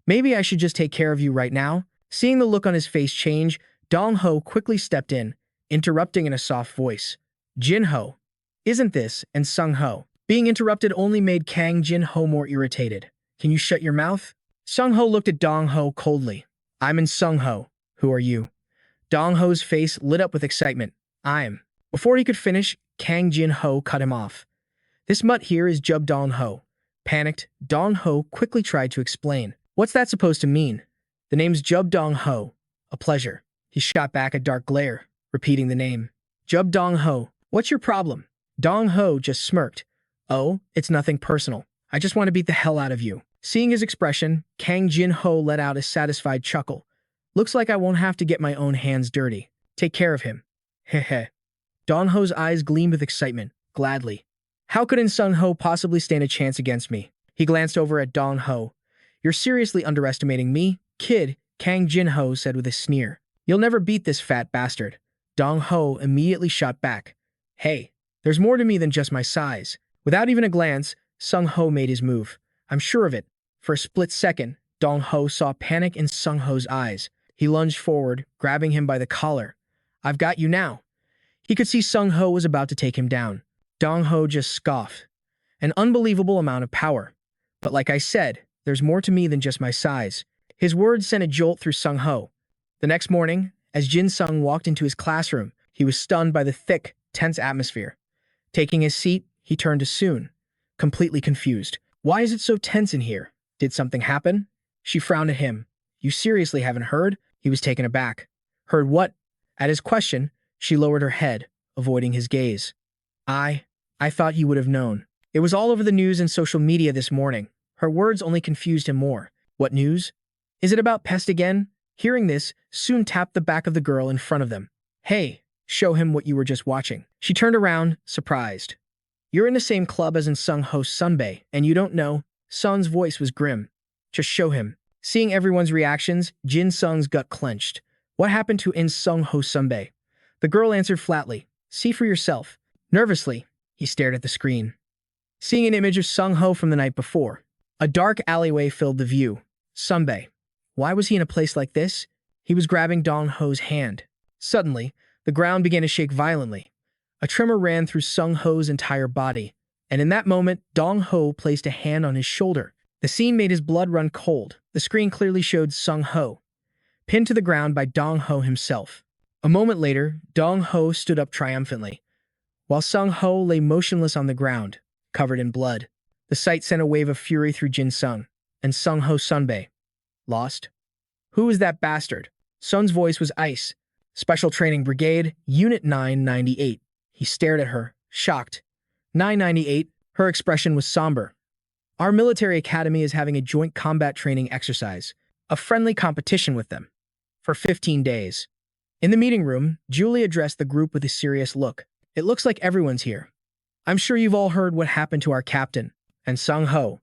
Maybe I should just take care of you right now? Seeing the look on his face change, Dong-ho quickly stepped in, interrupting in a soft voice. Jin-ho, isn't this? And Sung-ho. Being interrupted only made Kang Jin-ho more irritated. Can you shut your mouth? Sung-ho looked at Dong-ho coldly. I'm in Sung-ho. Who are you? Dong-ho's face lit up with excitement. I'm. Before he could finish, Kang Jin-ho cut him off. This mutt here is Jub Dong-ho. Panicked, Dong-ho quickly tried to explain. What's that supposed to mean? The name's Jub Dong-ho. A pleasure. He shot back a dark glare, repeating the name. Jub Dong-ho. What's your problem? Dong-ho just smirked. Oh, it's nothing personal. I just want to beat the hell out of you. Seeing his expression, Kang Jin-ho let out a satisfied chuckle. Looks like I won't have to get my own hands dirty. Take care of him. Heh. Dong-ho's eyes gleamed with excitement. Gladly. How could In Sung-ho possibly stand a chance against me? He glanced over at Dong-ho. You're seriously underestimating me, kid, Kang Jin-ho said with a sneer. You'll never beat this fat bastard. Dong-ho immediately shot back. Hey, there's more to me than just my size. Without even a glance, Sung-ho made his move. I'm sure of it. For a split second, Dong-ho saw panic in Sung-ho's eyes. He lunged forward, grabbing him by the collar. I've got you now. He could see Sung-ho was about to take him down. Dong-ho just scoffed. An unbelievable amount of power. But like I said, there's more to me than just my size. His words sent a jolt through Sung-ho. The next morning, as Jin Sung walked into his classroom, he was stunned by the thick, tense atmosphere. Taking his seat, he turned to Soon, completely confused. Why is it so tense in here? Did something happen? She frowned at him. You seriously haven't heard? He was taken aback. Heard what? At his question, she lowered her head, avoiding his gaze. I thought you would have known. It was all over the news and social media this morning. Her words only confused him more. What news? Is it about pest again? Hearing this, Soon tapped the back of the girl in front of them. Hey, show him what you were just watching. She turned around, surprised. You're in the same club as In Sung-ho's sunbae, and you don't know? Sun's voice was grim. Just show him. Seeing everyone's reactions, Jin Sung's gut clenched. What happened to In Sung-ho's sunbae? The girl answered flatly. See for yourself. Nervously, he stared at the screen. Seeing an image of Sung-ho from the night before. A dark alleyway filled the view. Sunbae. Why was he in a place like this? He was grabbing Dong-ho's hand. Suddenly, the ground began to shake violently. A tremor ran through Sung-ho's entire body, and in that moment, Dong-ho placed a hand on his shoulder. The scene made his blood run cold. The screen clearly showed Sung-ho, pinned to the ground by Dong-ho himself. A moment later, Dong-ho stood up triumphantly, while Sung-ho lay motionless on the ground, covered in blood. The sight sent a wave of fury through Jin Sung and Sung-ho's sunbae. Lost? Who is that bastard? Sun's voice was ice. Special Training Brigade, Unit 998. He stared at her, shocked. 998, her expression was somber. Our military academy is having a joint combat training exercise, a friendly competition with them, for 15 days. In the meeting room, Julie addressed the group with a serious look. It looks like everyone's here. I'm sure you've all heard what happened to our captain, and Sung-ho.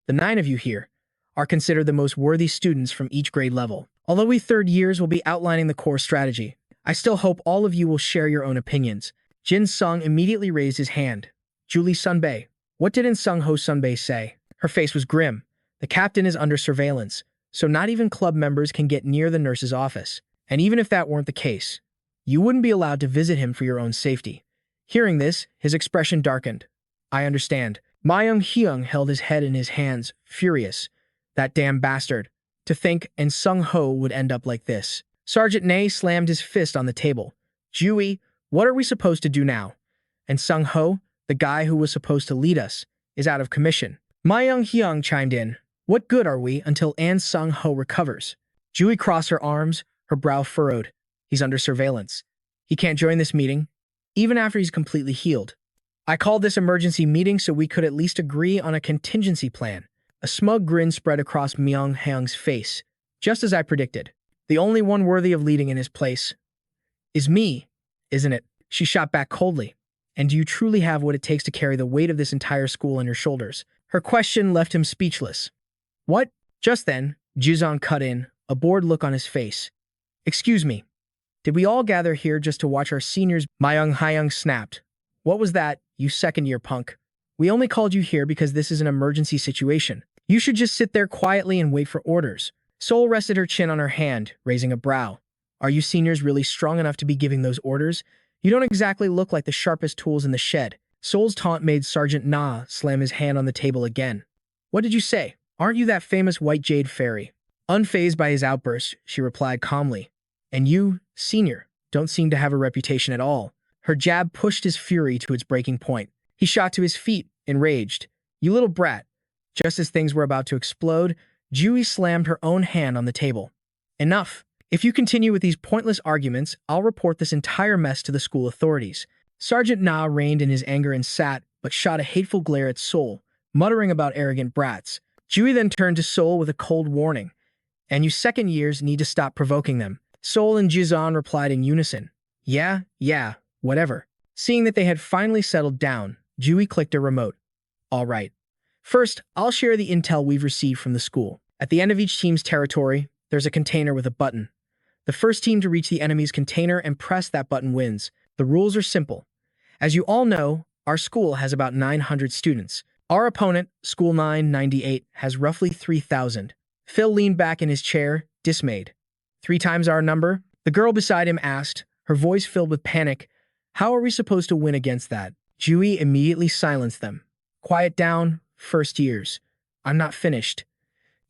The 9 of you here are considered the most worthy students from each grade level. Although we third years will be outlining the core strategy, I still hope all of you will share your own opinions Jin Sung immediately raised his hand. Julie Sunbae. What did In Sung Ho Sunbae say? Her face was grim. The captain is under surveillance, so not even club members can get near the nurse's office. And even if that weren't the case, you wouldn't be allowed to visit him for your own safety. Hearing this, his expression darkened. I understand. Myung Hyung held his head in his hands, furious. That damn bastard. To think In Sung Ho would end up like this. Sergeant Nay slammed his fist on the table. Jui, what are we supposed to do now? And Sung Ho, the guy who was supposed to lead us, is out of commission. Myung Hyung chimed in. What good are we until An Sung Ho recovers? Jui crossed her arms, her brow furrowed. He's under surveillance. He can't join this meeting, even after he's completely healed. I called this emergency meeting so we could at least agree on a contingency plan. A smug grin spread across Myung Hyung's face, just as I predicted. The only one worthy of leading in his place is me, isn't it? She shot back coldly. And do you truly have what it takes to carry the weight of this entire school on your shoulders? Her question left him speechless. What? Just then, Jizong cut in, a bored look on his face. Excuse me. Did we all gather here just to watch our seniors? Myung Hyung snapped. What was that, you second-year punk? We only called you here because this is an emergency situation. You should just sit there quietly and wait for orders. Sol rested her chin on her hand, raising a brow. Are you seniors really strong enough to be giving those orders? You don't exactly look like the sharpest tools in the shed. Sol's taunt made Sergeant Na slam his hand on the table again. What did you say? Aren't you that famous white jade fairy? Unfazed by his outburst, she replied calmly. And you, senior, don't seem to have a reputation at all. Her jab pushed his fury to its breaking point. He shot to his feet, enraged. You little brat. Just as things were about to explode, Jui slammed her own hand on the table. Enough. If you continue with these pointless arguments, I'll report this entire mess to the school authorities. Sergeant Na reined in his anger and sat, but shot a hateful glare at Sol, muttering about arrogant brats. Jui then turned to Sol with a cold warning. And you second years need to stop provoking them. Sol and Jizan replied in unison. Yeah, whatever. Seeing that they had finally settled down, Jui clicked a remote. All right. First, I'll share the intel we've received from the school. At the end of each team's territory, there's a container with a button. The first team to reach the enemy's container and press that button wins. The rules are simple. As you all know, our school has about 900 students. Our opponent, School 998, has roughly 3,000. Phil leaned back in his chair, dismayed. 3 times our number? The girl beside him asked, her voice filled with panic. How are we supposed to win against that? Jui immediately silenced them. Quiet down, first years. I'm not finished.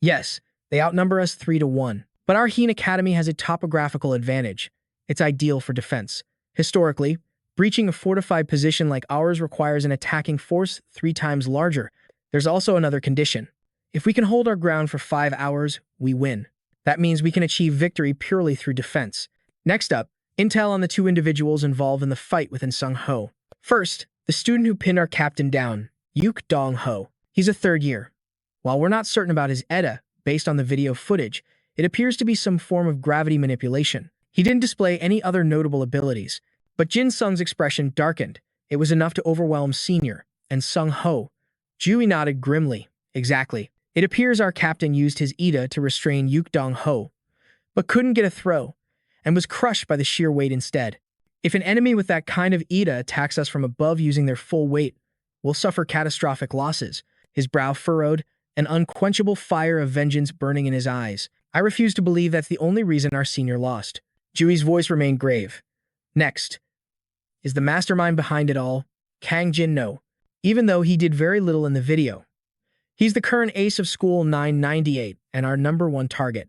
Yes, they outnumber us 3-1. But our Heen Academy has a topographical advantage. It's ideal for defense. Historically, breaching a fortified position like ours requires an attacking force 3 times larger. There's also another condition. If we can hold our ground for 5 hours, we win. That means we can achieve victory purely through defense. Next up, intel on the 2 individuals involved in the fight with In Sung Ho. First, the student who pinned our captain down, Yuk Dong Ho. He's a 3rd year. While we're not certain about his ETA, based on the video footage, it appears to be some form of gravity manipulation. He didn't display any other notable abilities, but Jin Sung's expression darkened. It was enough to overwhelm Senior and Sung Ho. Jui nodded grimly. Exactly. It appears our captain used his ETA to restrain Yuk Dong Ho, but couldn't get a throw, and was crushed by the sheer weight instead. If an enemy with that kind of ETA attacks us from above using their full weight, we'll suffer catastrophic losses. His brow furrowed, an unquenchable fire of vengeance burning in his eyes. I refuse to believe that's the only reason our senior lost. Jui's voice remained grave. Next, is the mastermind behind it all, Kang Jin-no, even though he did very little in the video. He's the current ace of School 998 and our #1 target.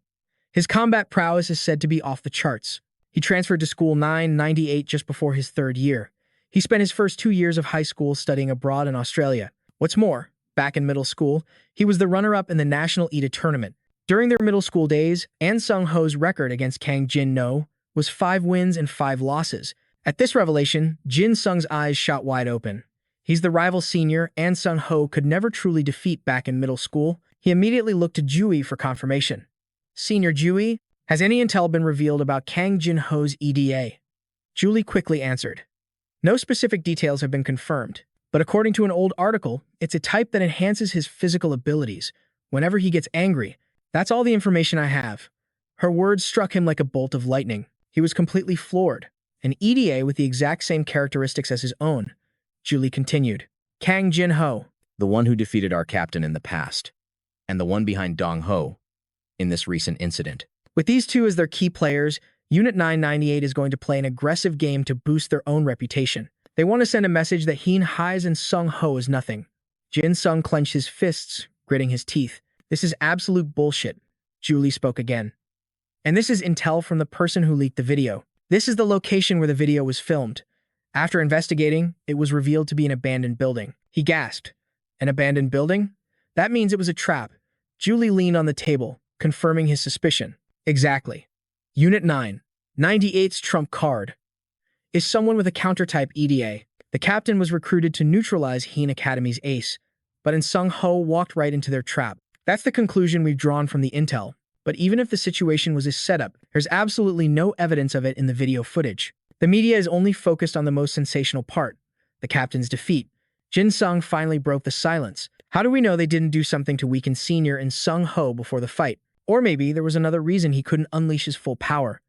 His combat prowess is said to be off the charts. He transferred to School 998 just before his 3rd year. He spent his first 2 years of high school studying abroad in Australia. What's more, back in middle school, he was the runner-up in the National ETA tournament. During their middle school days, An Sung Ho's record against Kang Jin-no was 5 wins and 5 losses. At this revelation, Jin Sung's eyes shot wide open. He's the rival senior An Sung Ho could never truly defeat back in middle school. He immediately looked to Jui for confirmation. Senior Jui, has any intel been revealed about Kang Jin-ho's EDA? Julie quickly answered. No specific details have been confirmed, but according to an old article, it's a type that enhances his physical abilities whenever he gets angry. That's all the information I have. Her words struck him like a bolt of lightning. He was completely floored. an EDA with the exact same characteristics as his own. Julie continued. Kang Jin-ho. The one who defeated our captain in the past, and the one behind Dong-ho in this recent incident. With these two as their key players, Unit 998 is going to play an aggressive game to boost their own reputation. They want to send a message that Heen Hai's and Sung Ho is nothing. Jin Sung clenched his fists, gritting his teeth. This is absolute bullshit. Julie spoke again. And this is intel from the person who leaked the video. This is the location where the video was filmed. After investigating, it was revealed to be an abandoned building. He gasped. An abandoned building? That means it was a trap. Julie leaned on the table, confirming his suspicion. Exactly. Unit 998's trump card is someone with a counter-type EDA. The captain was recruited to neutralize Heen Academy's ace, but Sung Ho walked right into their trap. That's the conclusion we've drawn from the intel. But even if the situation was a setup, there's absolutely no evidence of it in the video footage. The media is only focused on the most sensational part, the captain's defeat. Jin Sung finally broke the silence. How do we know they didn't do something to weaken Senior and Sung Ho before the fight? Or maybe there was another reason he couldn't unleash his full power.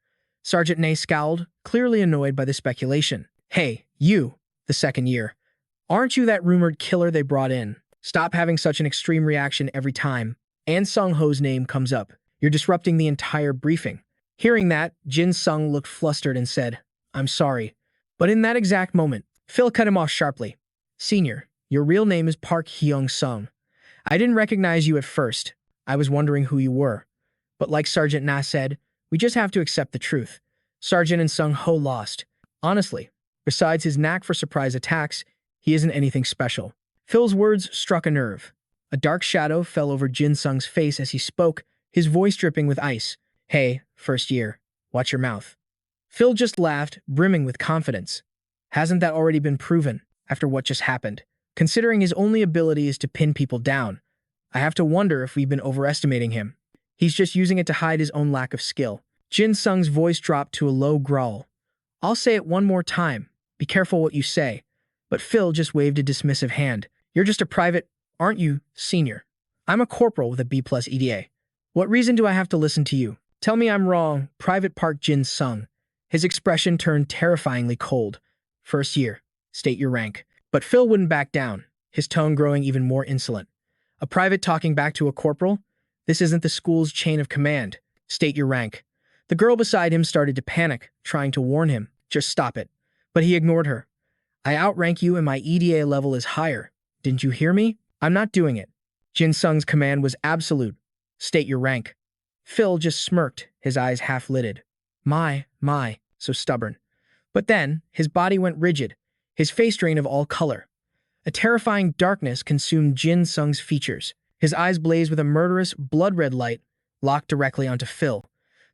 Sergeant Ney scowled, clearly annoyed by the speculation. Hey, you, the second year. Aren't you that rumored killer they brought in? Stop having such an extreme reaction every time and Sung Ho's name comes up. You're disrupting the entire briefing. Hearing that, Jin Sung looked flustered and said, I'm sorry. But in that exact moment, Phil cut him off sharply. Senior, your real name is Park Hyung-sung. I didn't recognize you at first. I was wondering who you were. But like Sergeant Na said, we just have to accept the truth. Sergeant and Sung Ho lost. Honestly, besides his knack for surprise attacks, he isn't anything special. Phil's words struck a nerve. A dark shadow fell over Jin Sung's face as he spoke, his voice dripping with ice. Hey, first year, watch your mouth. Phil just laughed, brimming with confidence. Hasn't that already been proven, after what just happened? Considering his only ability is to pin people down, I have to wonder if we've been overestimating him. He's just using it to hide his own lack of skill. Jin Sung's voice dropped to a low growl. I'll say it one more time. Be careful what you say. But Phil just waved a dismissive hand. You're just a private, aren't you, senior? I'm a corporal with a B+ EDA. What reason do I have to listen to you? Tell me I'm wrong, Private Park Jin Sung. His expression turned terrifyingly cold. First year, state your rank. But Phil wouldn't back down, his tone growing even more insolent. A private talking back to a corporal? This isn't the school's chain of command. State your rank. The girl beside him started to panic, trying to warn him. Just stop it. But he ignored her. I outrank you and my EDA level is higher. Didn't you hear me? I'm not doing it. Jin Sung's command was absolute. State your rank. Phil just smirked, his eyes half-lidded. My, so stubborn. But then, his body went rigid, his face drained of all color. A terrifying darkness consumed Jin Sung's features. His eyes blazed with a murderous, blood-red light, locked directly onto Phil.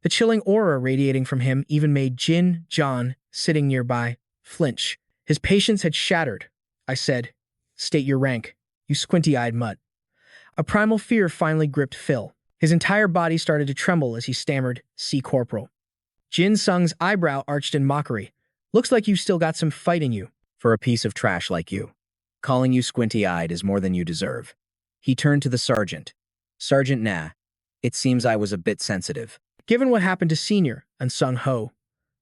The chilling aura radiating from him even made Jin John, sitting nearby, flinch. His patience had shattered. I said, state your rank, you squinty-eyed mutt. A primal fear finally gripped Phil. His entire body started to tremble as he stammered, "See, Corporal." Jin Sung's eyebrow arched in mockery. Looks like you've still got some fight in you. For a piece of trash like you. Calling you squinty-eyed is more than you deserve. He turned to the sergeant. Sergeant Na, it seems I was a bit sensitive. Given what happened to Senior and Sung Ho,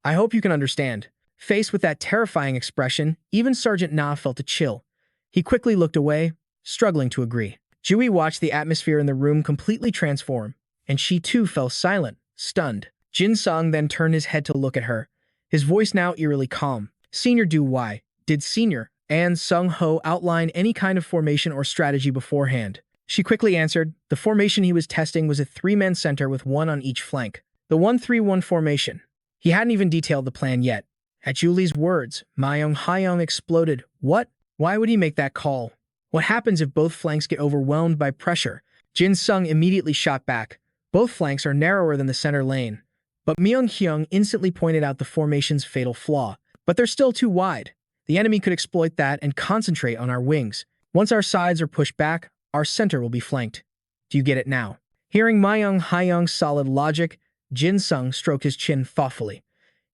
I hope you can understand. Faced with that terrifying expression, even Sergeant Na felt a chill. He quickly looked away, struggling to agree. Jui watched the atmosphere in the room completely transform, and she too fell silent, stunned. Jin Sung then turned his head to look at her, his voice now eerily calm. Senior do why? Did Senior and Sung Ho outline any kind of formation or strategy beforehand? She quickly answered, the formation he was testing was a 3-man center with 1 on each flank. The 1-3-1 formation. He hadn't even detailed the plan yet. At Julie's words, Myung Hyung exploded. What? Why would he make that call? What happens if both flanks get overwhelmed by pressure? Jin Sung immediately shot back. Both flanks are narrower than the center lane. But Myung Hyung instantly pointed out the formation's fatal flaw. But they're still too wide. The enemy could exploit that and concentrate on our wings. Once our sides are pushed back, our center will be flanked. Do you get it now? Hearing Myung Hyung's solid logic, Jin Sung stroked his chin thoughtfully.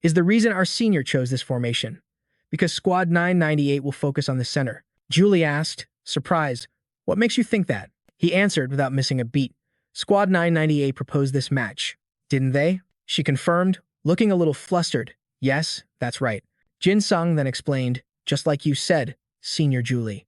Is the reason our senior chose this formation? Because Squad 998 will focus on the center. Julie asked, surprised, what makes you think that? He answered without missing a beat. Squad 998 proposed this match. Didn't they? She confirmed, looking a little flustered. Yes, that's right. Jin Sung then explained, just like you said, Senior Julie.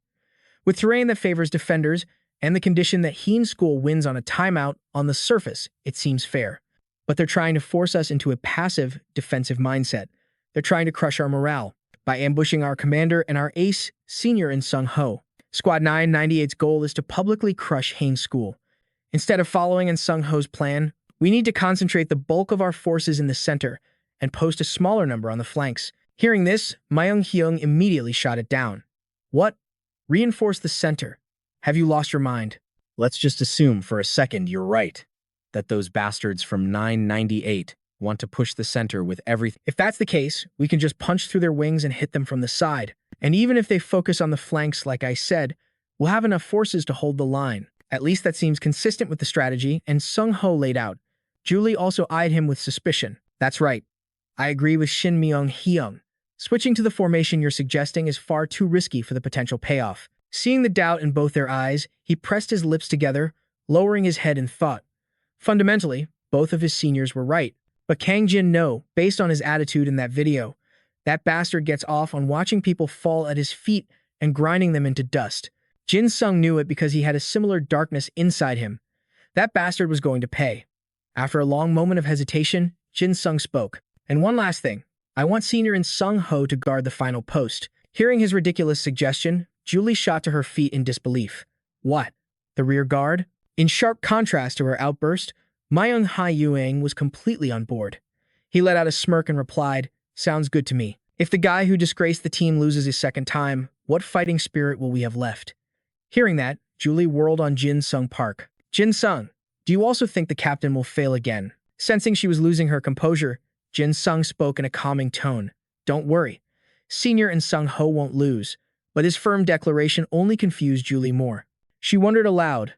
With terrain that favors defenders and the condition that Heen School wins on a timeout, on the surface, it seems fair. But they're trying to force us into a passive, defensive mindset. They're trying to crush our morale by ambushing our commander and our ace, Senior In Sung Ho. Squad 998's goal is to publicly crush Heen School. Instead of following In Sung Ho's plan, we need to concentrate the bulk of our forces in the center and post a smaller number on the flanks. Hearing this, Myung Hyung immediately shot it down. What? Reinforce the center. Have you lost your mind? Let's just assume for a second you're right, that those bastards from 998 want to push the center with everything. If that's the case, we can just punch through their wings and hit them from the side. And even if they focus on the flanks, like I said, we'll have enough forces to hold the line. At least that seems consistent with the strategy and Sung Ho laid out. Julie also eyed him with suspicion. That's right. I agree with Shin Myung Hyung. Switching to the formation you're suggesting is far too risky for the potential payoff. Seeing the doubt in both their eyes, he pressed his lips together, lowering his head in thought. Fundamentally, both of his seniors were right. But Kang Jin knew, based on his attitude in that video, that bastard gets off on watching people fall at his feet and grinding them into dust. Jin Sung knew it because he had a similar darkness inside him. That bastard was going to pay. After a long moment of hesitation, Jin Sung spoke. And one last thing. I want Senior In Sung Ho to guard the final post. Hearing his ridiculous suggestion, Julie shot to her feet in disbelief. What? The rear guard? In sharp contrast to her outburst, Myung Hyung was completely on board. He let out a smirk and replied, sounds good to me. If the guy who disgraced the team loses his second time, what fighting spirit will we have left? Hearing that, Julie whirled on Jin Sung Park. Jin Sung, do you also think the captain will fail again? Sensing she was losing her composure, Jin Sung spoke in a calming tone. Don't worry. Senior In Sung Ho won't lose. But his firm declaration only confused Julie more. She wondered aloud,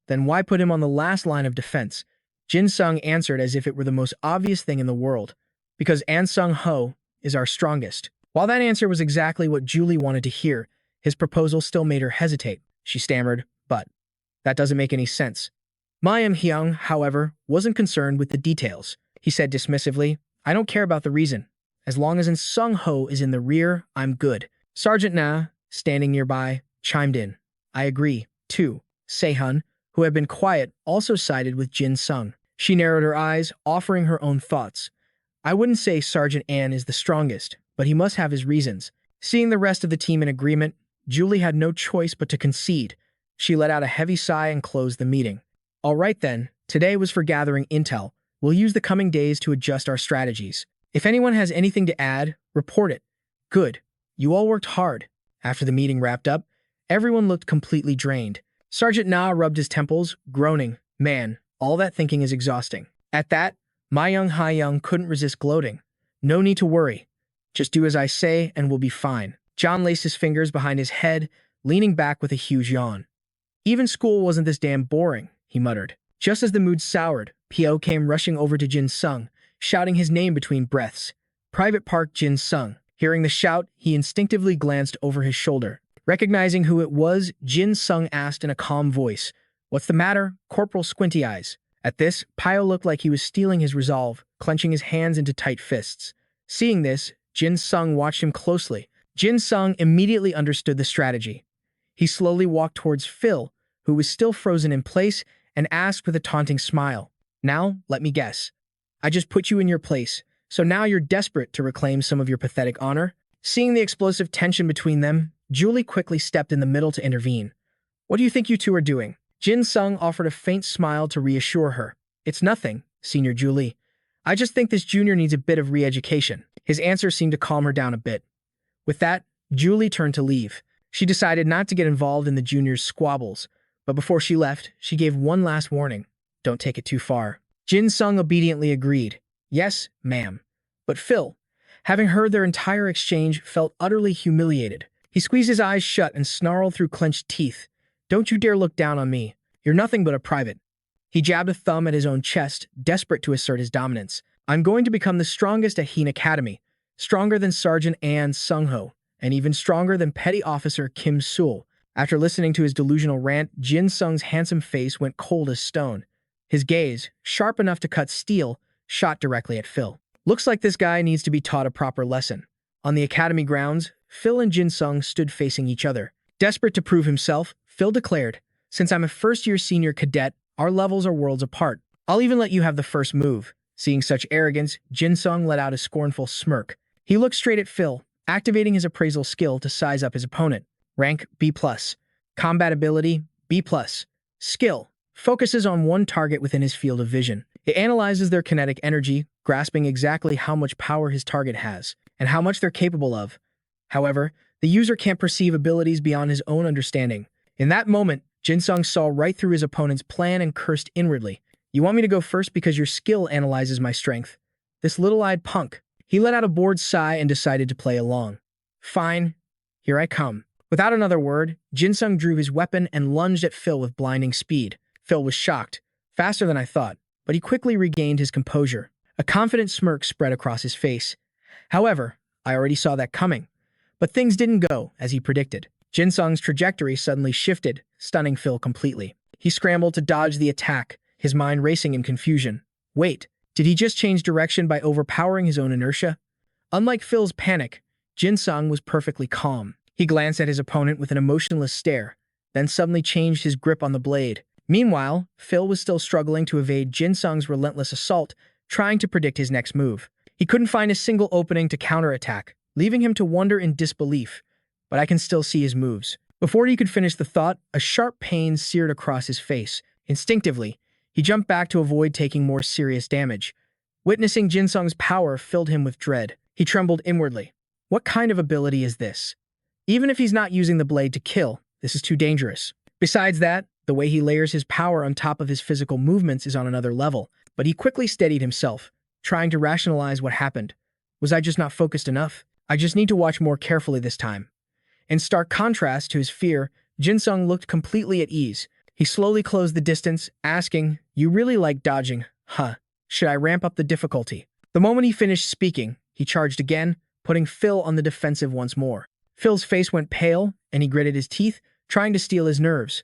then why put him on the last line of defense? Jin Sung answered as if it were the most obvious thing in the world. Because An Sung Ho is our strongest. While that answer was exactly what Julie wanted to hear, his proposal still made her hesitate. She stammered, but that doesn't make any sense. Myung Hyung, however, wasn't concerned with the details. He said dismissively, I don't care about the reason. As long as In Sung Ho is in the rear, I'm good. Sergeant Na, standing nearby, chimed in. I agree, too. Sehun, who had been quiet, also sided with Jin Sung. She narrowed her eyes, offering her own thoughts. I wouldn't say Sergeant An is the strongest, but he must have his reasons. Seeing the rest of the team in agreement, Julie had no choice but to concede. She let out a heavy sigh and closed the meeting. All right then, today was for gathering intel. We'll use the coming days to adjust our strategies. If anyone has anything to add, report it. Good. You all worked hard. After the meeting wrapped up, everyone looked completely drained. Sergeant Na rubbed his temples, groaning, man, all that thinking is exhausting. At that, Myung Hyung couldn't resist gloating. No need to worry. Just do as I say and we'll be fine. John laced his fingers behind his head, leaning back with a huge yawn. Even school wasn't this damn boring, he muttered. Just as the mood soured, P.O. came rushing over to Jin Sung, shouting his name between breaths. Private Park Jin Sung. Hearing the shout, he instinctively glanced over his shoulder. Recognizing who it was, Jin Sung asked in a calm voice, What's the matter? Corporal Squinty Eyes. At this, Pio looked like he was stealing his resolve, clenching his hands into tight fists. Seeing this, Jin Sung watched him closely. Jin Sung immediately understood the strategy. He slowly walked towards Phil, who was still frozen in place, and asked with a taunting smile, Now, let me guess. I just put you in your place, so now you're desperate to reclaim some of your pathetic honor? Seeing the explosive tension between them, Julie quickly stepped in the middle to intervene. What do you think you two are doing? Jin Sung offered a faint smile to reassure her. It's nothing, Senior Julie. I just think this junior needs a bit of re-education. His answer seemed to calm her down a bit. With that, Julie turned to leave. She decided not to get involved in the junior's squabbles, but before she left, she gave one last warning. Don't take it too far. Jin Sung obediently agreed. Yes, ma'am. But Phil, having heard their entire exchange, felt utterly humiliated. He squeezed his eyes shut and snarled through clenched teeth. Don't you dare look down on me. You're nothing but a private. He jabbed a thumb at his own chest, desperate to assert his dominance. I'm going to become the strongest at Heen Academy, stronger than Sergeant An Sung Ho, and even stronger than Petty Officer Kim Sul. After listening to his delusional rant, Jin Sung's handsome face went cold as stone. His gaze, sharp enough to cut steel, shot directly at Phil. Looks like this guy needs to be taught a proper lesson. On the academy grounds, Phil and Jin Sung stood facing each other. Desperate to prove himself, Phil declared, "Since I'm a first-year senior cadet, our levels are worlds apart. I'll even let you have the first move." Seeing such arrogance, Jin Sung let out a scornful smirk. He looked straight at Phil, activating his appraisal skill to size up his opponent. Rank B+. Combat ability B+. Skill focuses on one target within his field of vision. It analyzes their kinetic energy, grasping exactly how much power his target has and how much they're capable of. However, the user can't perceive abilities beyond his own understanding. In that moment, Jin Sung saw right through his opponent's plan and cursed inwardly. "You want me to go first because your skill analyzes my strength? This little-eyed punk." He let out a bored sigh and decided to play along. "Fine, here I come." Without another word, Jin Sung drew his weapon and lunged at Phil with blinding speed. Phil was shocked. "Faster than I thought," but he quickly regained his composure. A confident smirk spread across his face. "However, I already saw that coming." But things didn't go as he predicted. Jin Sung's trajectory suddenly shifted, stunning Phil completely. He scrambled to dodge the attack, his mind racing in confusion. Wait, did he just change direction by overpowering his own inertia? Unlike Phil's panic, Jin Sung was perfectly calm. He glanced at his opponent with an emotionless stare, then suddenly changed his grip on the blade. Meanwhile, Phil was still struggling to evade Jin Sung's relentless assault, trying to predict his next move. He couldn't find a single opening to counterattack, leaving him to wonder in disbelief. But I can still see his moves. Before he could finish the thought, a sharp pain seared across his face. Instinctively, he jumped back to avoid taking more serious damage. Witnessing Jin Sung's power filled him with dread. He trembled inwardly. What kind of ability is this? Even if he's not using the blade to kill, this is too dangerous. Besides that, the way he layers his power on top of his physical movements is on another level. But he quickly steadied himself, trying to rationalize what happened. Was I just not focused enough? I just need to watch more carefully this time. In stark contrast to his fear, Jin Sung looked completely at ease. He slowly closed the distance, asking, "You really like dodging, huh? Should I ramp up the difficulty?" The moment he finished speaking, he charged again, putting Phil on the defensive once more. Phil's face went pale, and he gritted his teeth, trying to steel his nerves.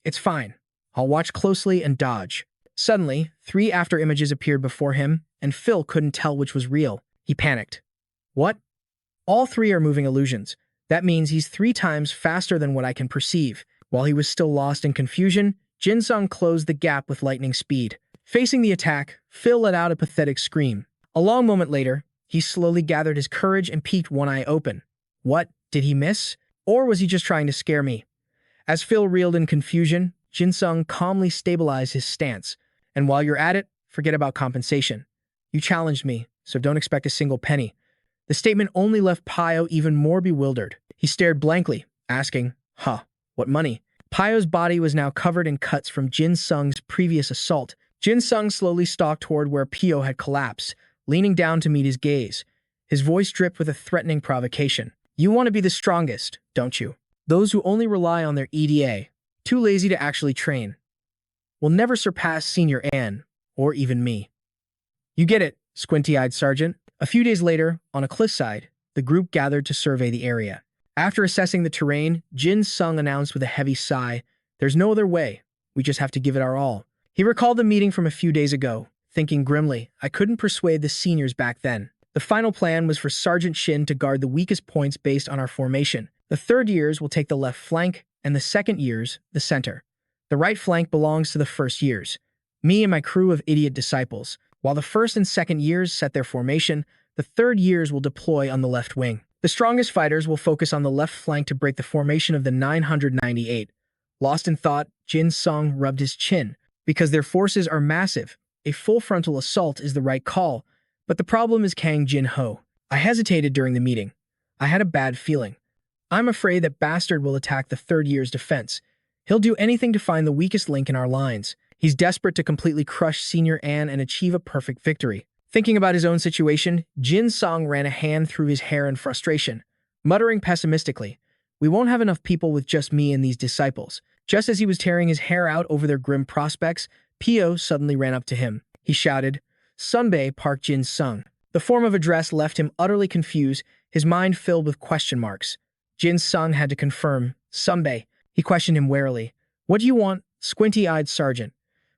"It's fine. I'll watch closely and dodge." Suddenly, 3 after-images appeared before him, and Phil couldn't tell which was real. He panicked. "What? All 3 are moving illusions. That means he's 3 times faster than what I can perceive." While he was still lost in confusion, Jin Sung closed the gap with lightning speed. Facing the attack, Phil let out a pathetic scream. A long moment later, he slowly gathered his courage and peeked one eye open. What? Did he miss? Or was he just trying to scare me? As Phil reeled in confusion, Jin Sung calmly stabilized his stance. "And while you're at it, forget about compensation. You challenged me, so don't expect a single penny." The statement only left Pio even more bewildered. He stared blankly, asking, what money?" Pio's body was now covered in cuts from Jin Sung's previous assault. Jin Sung slowly stalked toward where Pio had collapsed, leaning down to meet his gaze. His voice dripped with a threatening provocation. "You want to be the strongest, don't you? Those who only rely on their EDA, too lazy to actually train, will never surpass Senior Ann, or even me. You get it, squinty-eyed sergeant." A few days later, on a cliffside, the group gathered to survey the area. After assessing the terrain, Jin Sung announced with a heavy sigh, "There's no other way. We just have to give it our all." He recalled the meeting from a few days ago, thinking grimly, "I couldn't persuade the seniors back then." The final plan was for Sergeant Shin to guard the weakest points based on our formation. The third years will take the left flank, and the second years, the center. The right flank belongs to the first years, me and my crew of idiot disciples. While the first and second years set their formation, the third years will deploy on the left wing. The strongest fighters will focus on the left flank to break the formation of the 998. Lost in thought, Jin Sung rubbed his chin. Because their forces are massive, a full frontal assault is the right call, but the problem is Kang Jin-ho. I hesitated during the meeting. I had a bad feeling. I'm afraid that bastard will attack the third year's defense. He'll do anything to find the weakest link in our lines. He's desperate to completely crush Senior Ann and achieve a perfect victory. Thinking about his own situation, Jin Sung ran a hand through his hair in frustration, muttering pessimistically, "We won't have enough people with just me and these disciples." Just as he was tearing his hair out over their grim prospects, Pio suddenly ran up to him. He shouted, "Sunbae Park Jin Sung." The form of address left him utterly confused, his mind filled with question marks. Jin Sung had to confirm, "Sunbae." He questioned him warily. "What do you want, squinty-eyed sergeant?"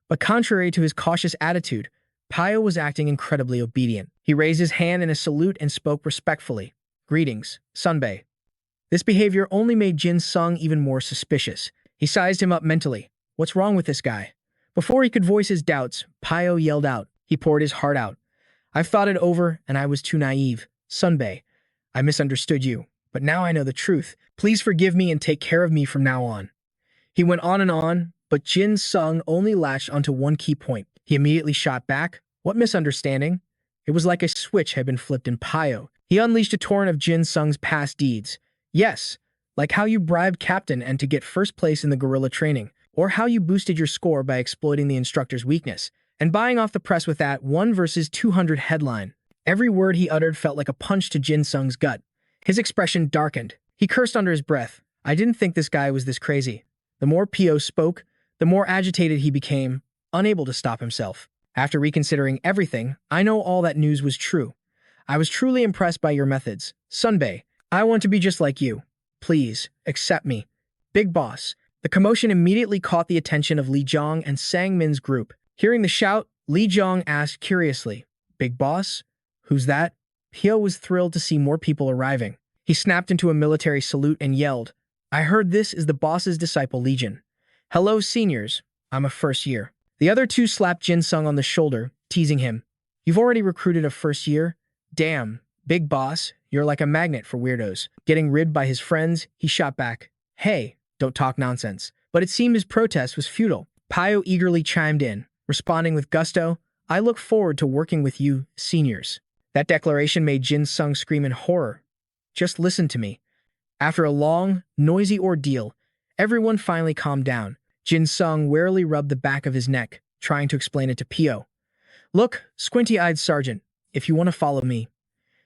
But contrary to his cautious attitude, Pio was acting incredibly obedient. He raised his hand in a salute and spoke respectfully. Greetings, Sunbae. This behavior only made Jin Sung even more suspicious. He sized him up mentally. What's wrong with this guy? Before he could voice his doubts, Pio yelled out. He poured his heart out. I've thought it over, and I was too naive. Sunbae, I misunderstood you, but now I know the truth. Please forgive me and take care of me from now on. He went on and on, but Jin Sung only latched onto one key point. He immediately shot back. What misunderstanding? It was like a switch had been flipped in Pio. He unleashed a torrent of Jin Sung's past deeds. Yes, like how you bribed Captain and to get first place in the guerrilla training, or how you boosted your score by exploiting the instructor's weakness, and buying off the press with that 1 versus 200 headline. Every word he uttered felt like a punch to Jin Sung's gut. His expression darkened. He cursed under his breath. I didn't think this guy was this crazy. The more Pio spoke, the more agitated he became, unable to stop himself. After reconsidering everything, I know all that news was true. I was truly impressed by your methods. Sunbae, I want to be just like you. Please, accept me. Big boss. The commotion immediately caught the attention of Li Zhang and Sang Min's group. Hearing the shout, Li Zhang asked curiously, Big boss? Who's that? Pio was thrilled to see more people arriving. He snapped into a military salute and yelled, I heard this is the boss's disciple legion. Hello, seniors. I'm a first year. The other two slapped Jin Sung on the shoulder, teasing him. You've already recruited a first year? Damn, big boss, you're like a magnet for weirdos. Getting ribbed by his friends, he shot back. Hey, don't talk nonsense. But it seemed his protest was futile. Pio eagerly chimed in, responding with gusto, I look forward to working with you, seniors. That declaration made Jin Sung scream in horror. Just listen to me. After a long, noisy ordeal, everyone finally calmed down. Jin Sung warily rubbed the back of his neck, trying to explain it to Pio. Look, squinty-eyed sergeant, if you want to follow me.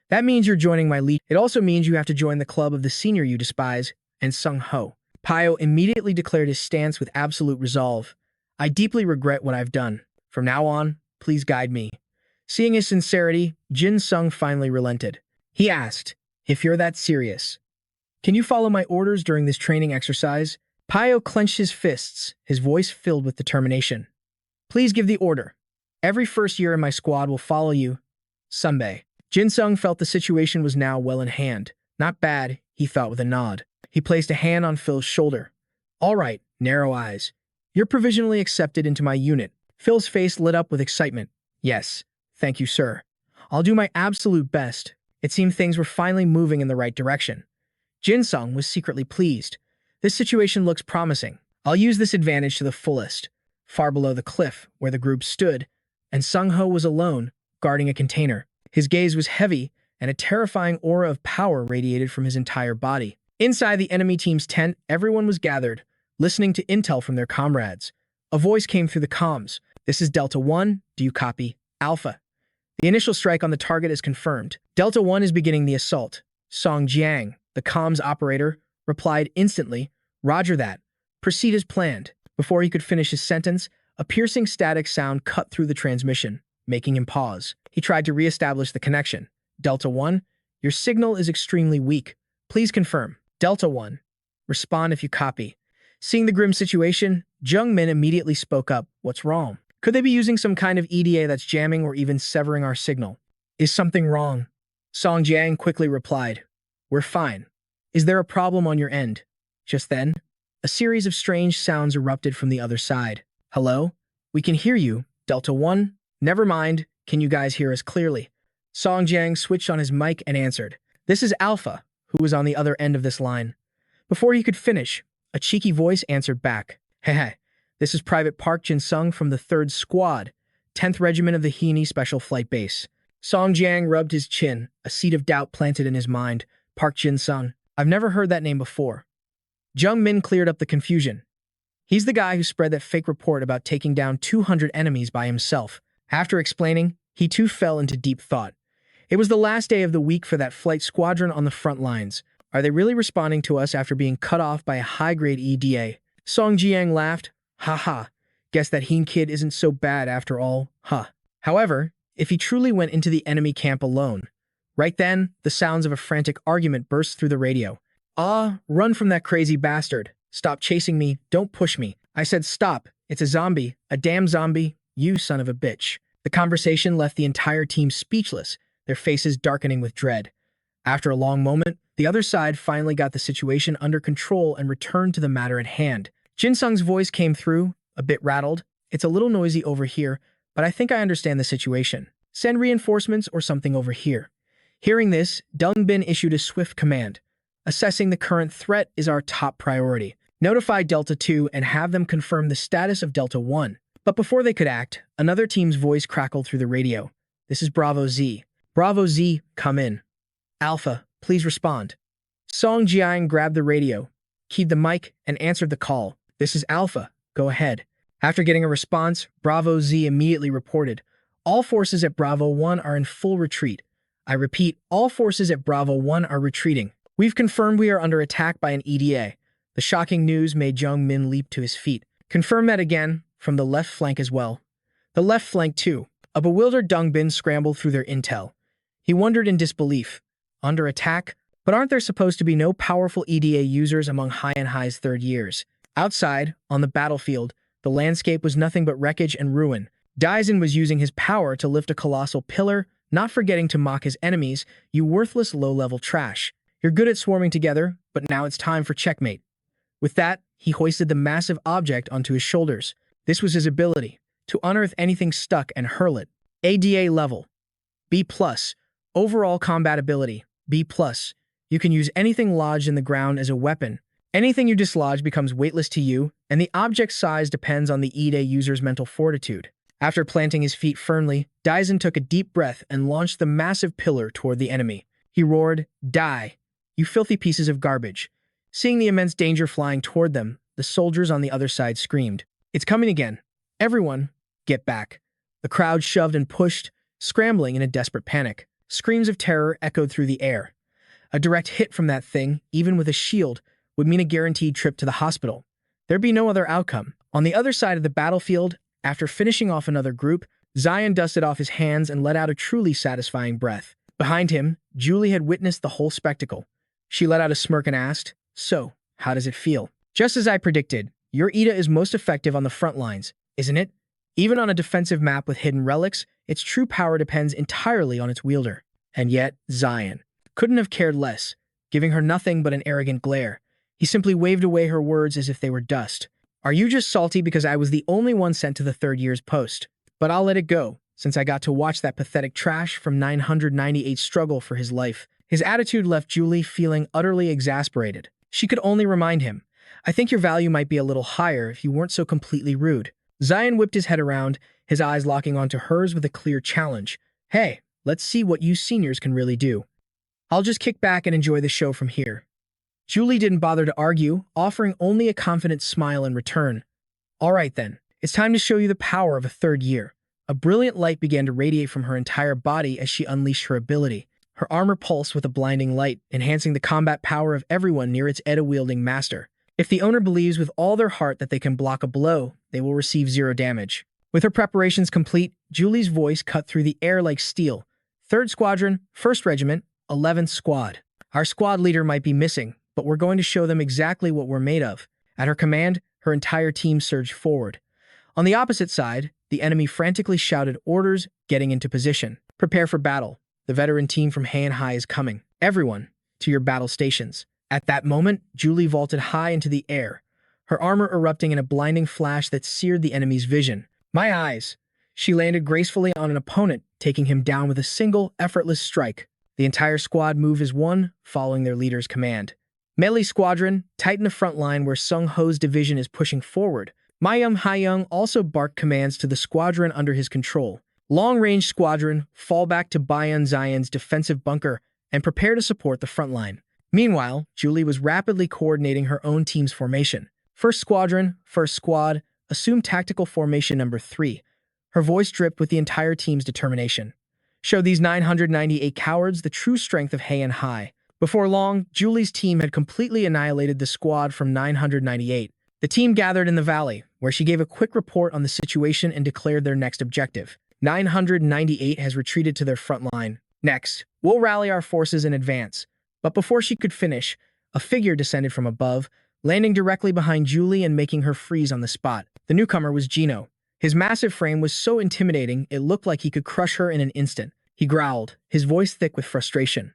That means you're joining my lead. It also means you have to join the club of the senior you despise, and Sung Ho. Pio immediately declared his stance with absolute resolve. I deeply regret what I've done. From now on, please guide me. Seeing his sincerity, Jin Sung finally relented. He asked, if you're that serious, can you follow my orders during this training exercise? Pio clenched his fists, his voice filled with determination. Please give the order. Every first year in my squad will follow you. Sunbae. Jin Sung felt the situation was now well in hand. Not bad, he thought with a nod. He placed a hand on Phil's shoulder. All right, narrow eyes. You're provisionally accepted into my unit. Phil's face lit up with excitement. Yes, thank you, sir. I'll do my absolute best. It seemed things were finally moving in the right direction. Jin Sung was secretly pleased. This situation looks promising. I'll use this advantage to the fullest. Far below the cliff, where the group stood, and Sung Ho was alone, guarding a container. His gaze was heavy, and a terrifying aura of power radiated from his entire body. Inside the enemy team's tent, everyone was gathered, listening to intel from their comrades. A voice came through the comms. This is Delta 1. Do you copy? Alpha. The initial strike on the target is confirmed. Delta 1 is beginning the assault. Song Jiang, the comms operator, replied instantly, Roger that. Proceed as planned. Before he could finish his sentence, a piercing static sound cut through the transmission, making him pause. He tried to re-establish the connection. Delta 1, your signal is extremely weak. Please confirm. Delta 1, respond if you copy. Seeing the grim situation, Jung Min immediately spoke up. What's wrong? Could they be using some kind of EDA that's jamming or even severing our signal? Is something wrong? Song Jiang quickly replied. We're fine. Is there a problem on your end? Just then, a series of strange sounds erupted from the other side. Hello? We can hear you, Delta 1. Never mind, can you guys hear us clearly? Song Jiang switched on his mic and answered. This is Alpha, who was on the other end of this line. Before he could finish, a cheeky voice answered back. Hehe, this is Private Park Jin Sung from the 3rd Squad, 10th Regiment of the Hini Special Flight Base. Song Jiang rubbed his chin, a seed of doubt planted in his mind. Park Jin Sung. I've never heard that name before. Jung Min cleared up the confusion. He's the guy who spread that fake report about taking down 200 enemies by himself. After explaining, he too fell into deep thought. It was the last day of the week for that flight squadron on the front lines. Are they really responding to us after being cut off by a high-grade EDA? Song Jiang laughed. Ha. Guess that Heen kid isn't so bad after all, huh. However, if he truly went into the enemy camp alone. Right then, the sounds of a frantic argument burst through the radio. Run from that crazy bastard. Stop chasing me, don't push me. I said stop, it's a zombie, a damn zombie, you son of a bitch. The conversation left the entire team speechless, their faces darkening with dread. After a long moment, the other side finally got the situation under control and returned to the matter at hand. Jin Sung's voice came through, a bit rattled. "It's a little noisy over here, but I think I understand the situation. Send reinforcements or something over here." Hearing this, Dung Bin issued a swift command. "Assessing the current threat is our top priority. Notify Delta 2 and have them confirm the status of Delta 1. But before they could act, another team's voice crackled through the radio. "This is Bravo Z. Bravo Z, come in. Alpha, please respond." Song Jiang grabbed the radio, keyed the mic, and answered the call. "This is Alpha. Go ahead." After getting a response, Bravo Z immediately reported, "All forces at Bravo 1 are in full retreat. I repeat, all forces at Bravo 1 are retreating. We've confirmed we are under attack by an EDA." The shocking news made Jung Min leap to his feet. "Confirm that again, from the left flank as well." "The left flank too." A bewildered Dung Bin scrambled through their intel. He wondered in disbelief. Under attack? But aren't there supposed to be no powerful EDA users among High and High's third years? Outside, on the battlefield, the landscape was nothing but wreckage and ruin. Daisen was using his power to lift a colossal pillar, not forgetting to mock his enemies. "You worthless low-level trash. You're good at swarming together, but now it's time for checkmate." With that, he hoisted the massive object onto his shoulders. This was his ability, to unearth anything stuck and hurl it. ADA level. B+. Overall combat ability. B+. You can use anything lodged in the ground as a weapon. Anything you dislodge becomes weightless to you, and the object's size depends on the EDA user's mental fortitude. After planting his feet firmly, Daisen took a deep breath and launched the massive pillar toward the enemy. He roared, "Die, you filthy pieces of garbage." Seeing the immense danger flying toward them, the soldiers on the other side screamed, "It's coming again. Everyone, get back." The crowd shoved and pushed, scrambling in a desperate panic. Screams of terror echoed through the air. A direct hit from that thing, even with a shield, would mean a guaranteed trip to the hospital. There'd be no other outcome. On the other side of the battlefield, after finishing off another group, Zion dusted off his hands and let out a truly satisfying breath. Behind him, Julie had witnessed the whole spectacle. She let out a smirk and asked, "So, how does it feel?" "Just as I predicted, your Ida is most effective on the front lines, isn't it? Even on a defensive map with hidden relics, its true power depends entirely on its wielder." And yet, Zion couldn't have cared less, giving her nothing but an arrogant glare. He simply waved away her words as if they were dust. "Are you just salty because I was the only one sent to the third year's post? But I'll let it go, since I got to watch that pathetic trash from 998 struggle for his life." His attitude left Julie feeling utterly exasperated. She could only remind him, "I think your value might be a little higher if you weren't so completely rude." Zion whipped his head around, his eyes locking onto hers with a clear challenge. "Hey, let's see what you seniors can really do. I'll just kick back and enjoy the show from here." Julie didn't bother to argue, offering only a confident smile in return. "All right then, it's time to show you the power of a third year." A brilliant light began to radiate from her entire body as she unleashed her ability. Her armor pulsed with a blinding light, enhancing the combat power of everyone near its Eda-wielding master. If the owner believes with all their heart that they can block a blow, they will receive 0 damage. With her preparations complete, Julie's voice cut through the air like steel. "3rd Squadron, 1st Regiment, 11th Squad. Our squad leader might be missing, but we're going to show them exactly what we're made of." At her command, her entire team surged forward. On the opposite side, the enemy frantically shouted orders, getting into position. "Prepare for battle. The veteran team from Hay and High is coming. Everyone, to your battle stations." At that moment, Julie vaulted high into the air, her armor erupting in a blinding flash that seared the enemy's vision. "My eyes!" She landed gracefully on an opponent, taking him down with a single, effortless strike. The entire squad moved as one, following their leader's command. "Melee Squadron, tighten the front line where Sung Ho's division is pushing forward." Mayum Hayoung also barked commands to the squadron under his control. "Long-range Squadron, fall back to Bayan Zion's defensive bunker and prepare to support the front line." Meanwhile, Julie was rapidly coordinating her own team's formation. "1st Squadron, 1st Squad, assume tactical formation number 3. Her voice dripped with the entire team's determination. "Show these 998 cowards the true strength of Hay and High." Before long, Julie's team had completely annihilated the squad from 998. The team gathered in the valley, where she gave a quick report on the situation and declared their next objective. 998 has retreated to their front line. Next, we'll rally our forces in advance. But before she could finish, a figure descended from above, landing directly behind Julie and making her freeze on the spot. The newcomer was Gino. His massive frame was so intimidating it looked like he could crush her in an instant. He growled, his voice thick with frustration.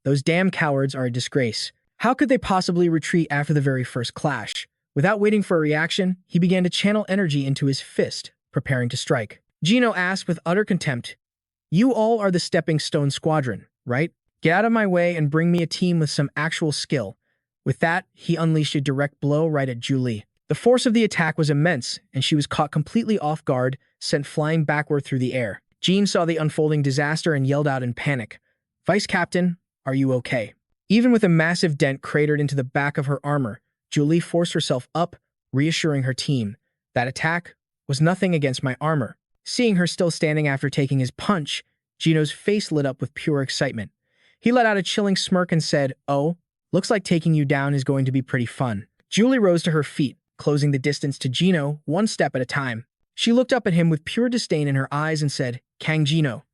Those damn cowards are a disgrace. How could they possibly retreat after the very first clash? Without waiting for a reaction, he began to channel energy into his fist, preparing to strike. Gino asked with utter contempt, "You all are the Stepping Stone Squadron, right? Get out of my way and bring me a team with some actual skill." With that, he unleashed a direct blow right at Julie. The force of the attack was immense, and she was caught completely off guard, sent flying backward through the air. Jean saw the unfolding disaster and yelled out in panic, "Vice Captain, are you okay?" Even with a massive dent cratered into the back of her armor, Julie forced herself up, reassuring her team. That attack was nothing against my armor. Seeing her still standing after taking his punch, Gino's face lit up with pure excitement. He let out a chilling smirk and said, "Oh, looks like taking you down is going to be pretty fun." Julie rose to her feet, closing the distance to Gino one step at a time. She looked up at him with pure disdain in her eyes and said, "Kang Gino,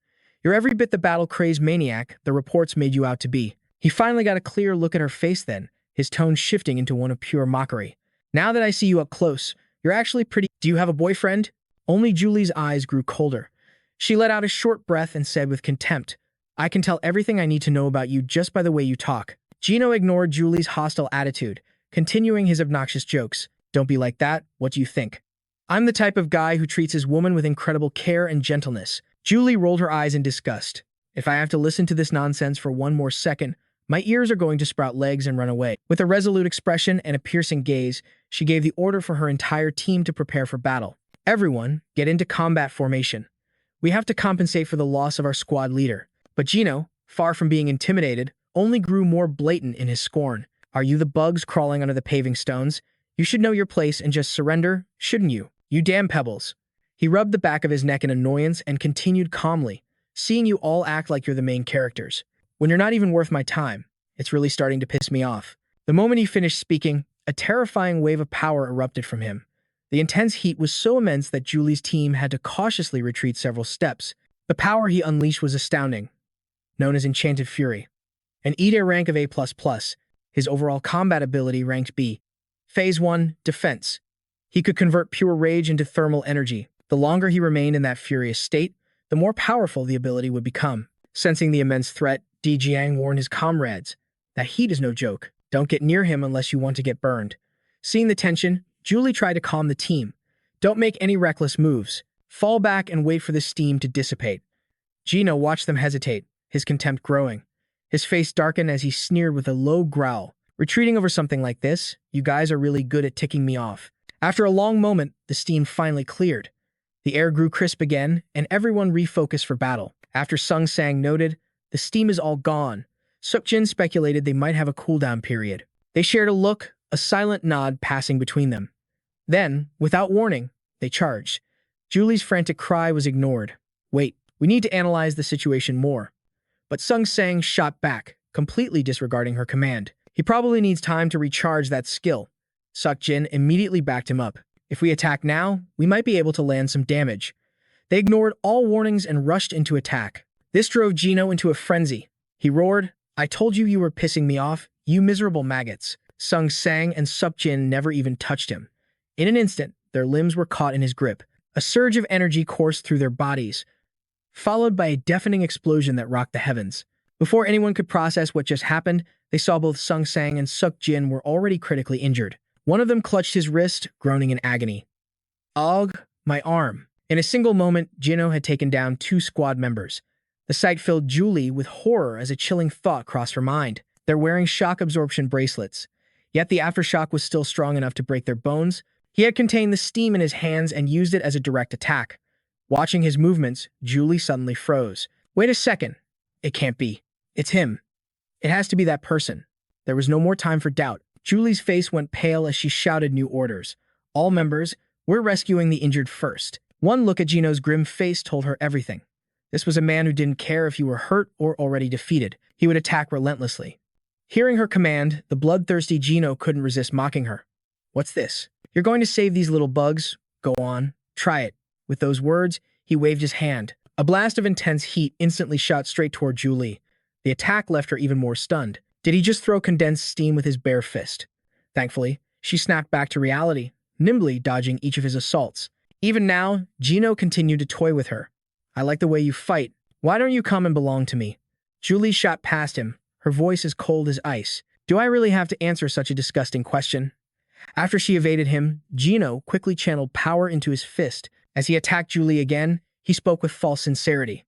you're every bit the battle-crazed maniac the reports made you out to be." He finally got a clear look at her face then, his tone shifting into one of pure mockery. "Now that I see you up close, you're actually pretty— Do you have a boyfriend?" Only Julie's eyes grew colder. She let out a short breath and said with contempt, "I can tell everything I need to know about you just by the way you talk." Gino ignored Julie's hostile attitude, continuing his obnoxious jokes. "Don't be like that, what do you think? I'm the type of guy who treats his woman with incredible care and gentleness." Julie rolled her eyes in disgust. "If I have to listen to this nonsense for one more second, my ears are going to sprout legs and run away." With a resolute expression and a piercing gaze, she gave the order for her entire team to prepare for battle. "Everyone, get into combat formation. We have to compensate for the loss of our squad leader." But Gino, far from being intimidated, only grew more blatant in his scorn. "Are you the bugs crawling under the paving stones? You should know your place and just surrender, shouldn't you? You damn pebbles." He rubbed the back of his neck in annoyance and continued calmly, "Seeing you all act like you're the main characters, when you're not even worth my time, it's really starting to piss me off." The moment he finished speaking, a terrifying wave of power erupted from him. The intense heat was so immense that Julie's team had to cautiously retreat several steps. The power he unleashed was astounding, known as Enchanted Fury. An EDA rank of A++, his overall combat ability ranked B. Phase 1, Defense. He could convert pure rage into thermal energy. The longer he remained in that furious state, the more powerful the ability would become. Sensing the immense threat, Di Jiang warned his comrades, "That heat is no joke. Don't get near him unless you want to get burned." Seeing the tension, Julie tried to calm the team. "Don't make any reckless moves. Fall back and wait for the steam to dissipate." Gino watched them hesitate, his contempt growing. His face darkened as he sneered with a low growl. "Retreating over something like this? You guys are really good at ticking me off." After a long moment, the steam finally cleared. The air grew crisp again, and everyone refocused for battle. After Sung Sang noted, "The steam is all gone," Sukjin speculated they might have a cooldown period. They shared a look, a silent nod passing between them. Then, without warning, they charged. Julie's frantic cry was ignored. "Wait, we need to analyze the situation more." But Sung Sang shot back, completely disregarding her command. "He probably needs time to recharge that skill." Sukjin immediately backed him up. "If we attack now, we might be able to land some damage." They ignored all warnings and rushed into attack. This drove Gino into a frenzy. He roared, "I told you you were pissing me off, you miserable maggots." Sung Sang and Sukjin never even touched him. In an instant, their limbs were caught in his grip. A surge of energy coursed through their bodies, followed by a deafening explosion that rocked the heavens. Before anyone could process what just happened, they saw both Sung Sang and Sukjin were already critically injured. One of them clutched his wrist, groaning in agony. "Ugh, my arm." In a single moment, Gino had taken down 2 squad members. The sight filled Julie with horror as a chilling thought crossed her mind. They're wearing shock absorption bracelets. Yet the aftershock was still strong enough to break their bones. He had contained the steam in his hands and used it as a direct attack. Watching his movements, Julie suddenly froze. "Wait a second. It can't be. It's him. It has to be that person." There was no more time for doubt. Julie's face went pale as she shouted new orders. "All members, we're rescuing the injured first." One look at Gino's grim face told her everything. This was a man who didn't care if you were hurt or already defeated. He would attack relentlessly. Hearing her command, the bloodthirsty Gino couldn't resist mocking her. "What's this? You're going to save these little bugs? Go on, try it." With those words, he waved his hand. A blast of intense heat instantly shot straight toward Julie. The attack left her even more stunned. Did he just throw condensed steam with his bare fist? Thankfully, she snapped back to reality, nimbly dodging each of his assaults. Even now, Gino continued to toy with her. I like the way you fight. Why don't you come and belong to me? Julie shot past him, her voice as cold as ice. Do I really have to answer such a disgusting question? After she evaded him, Gino quickly channeled power into his fist. As he attacked Julie again, he spoke with false sincerity.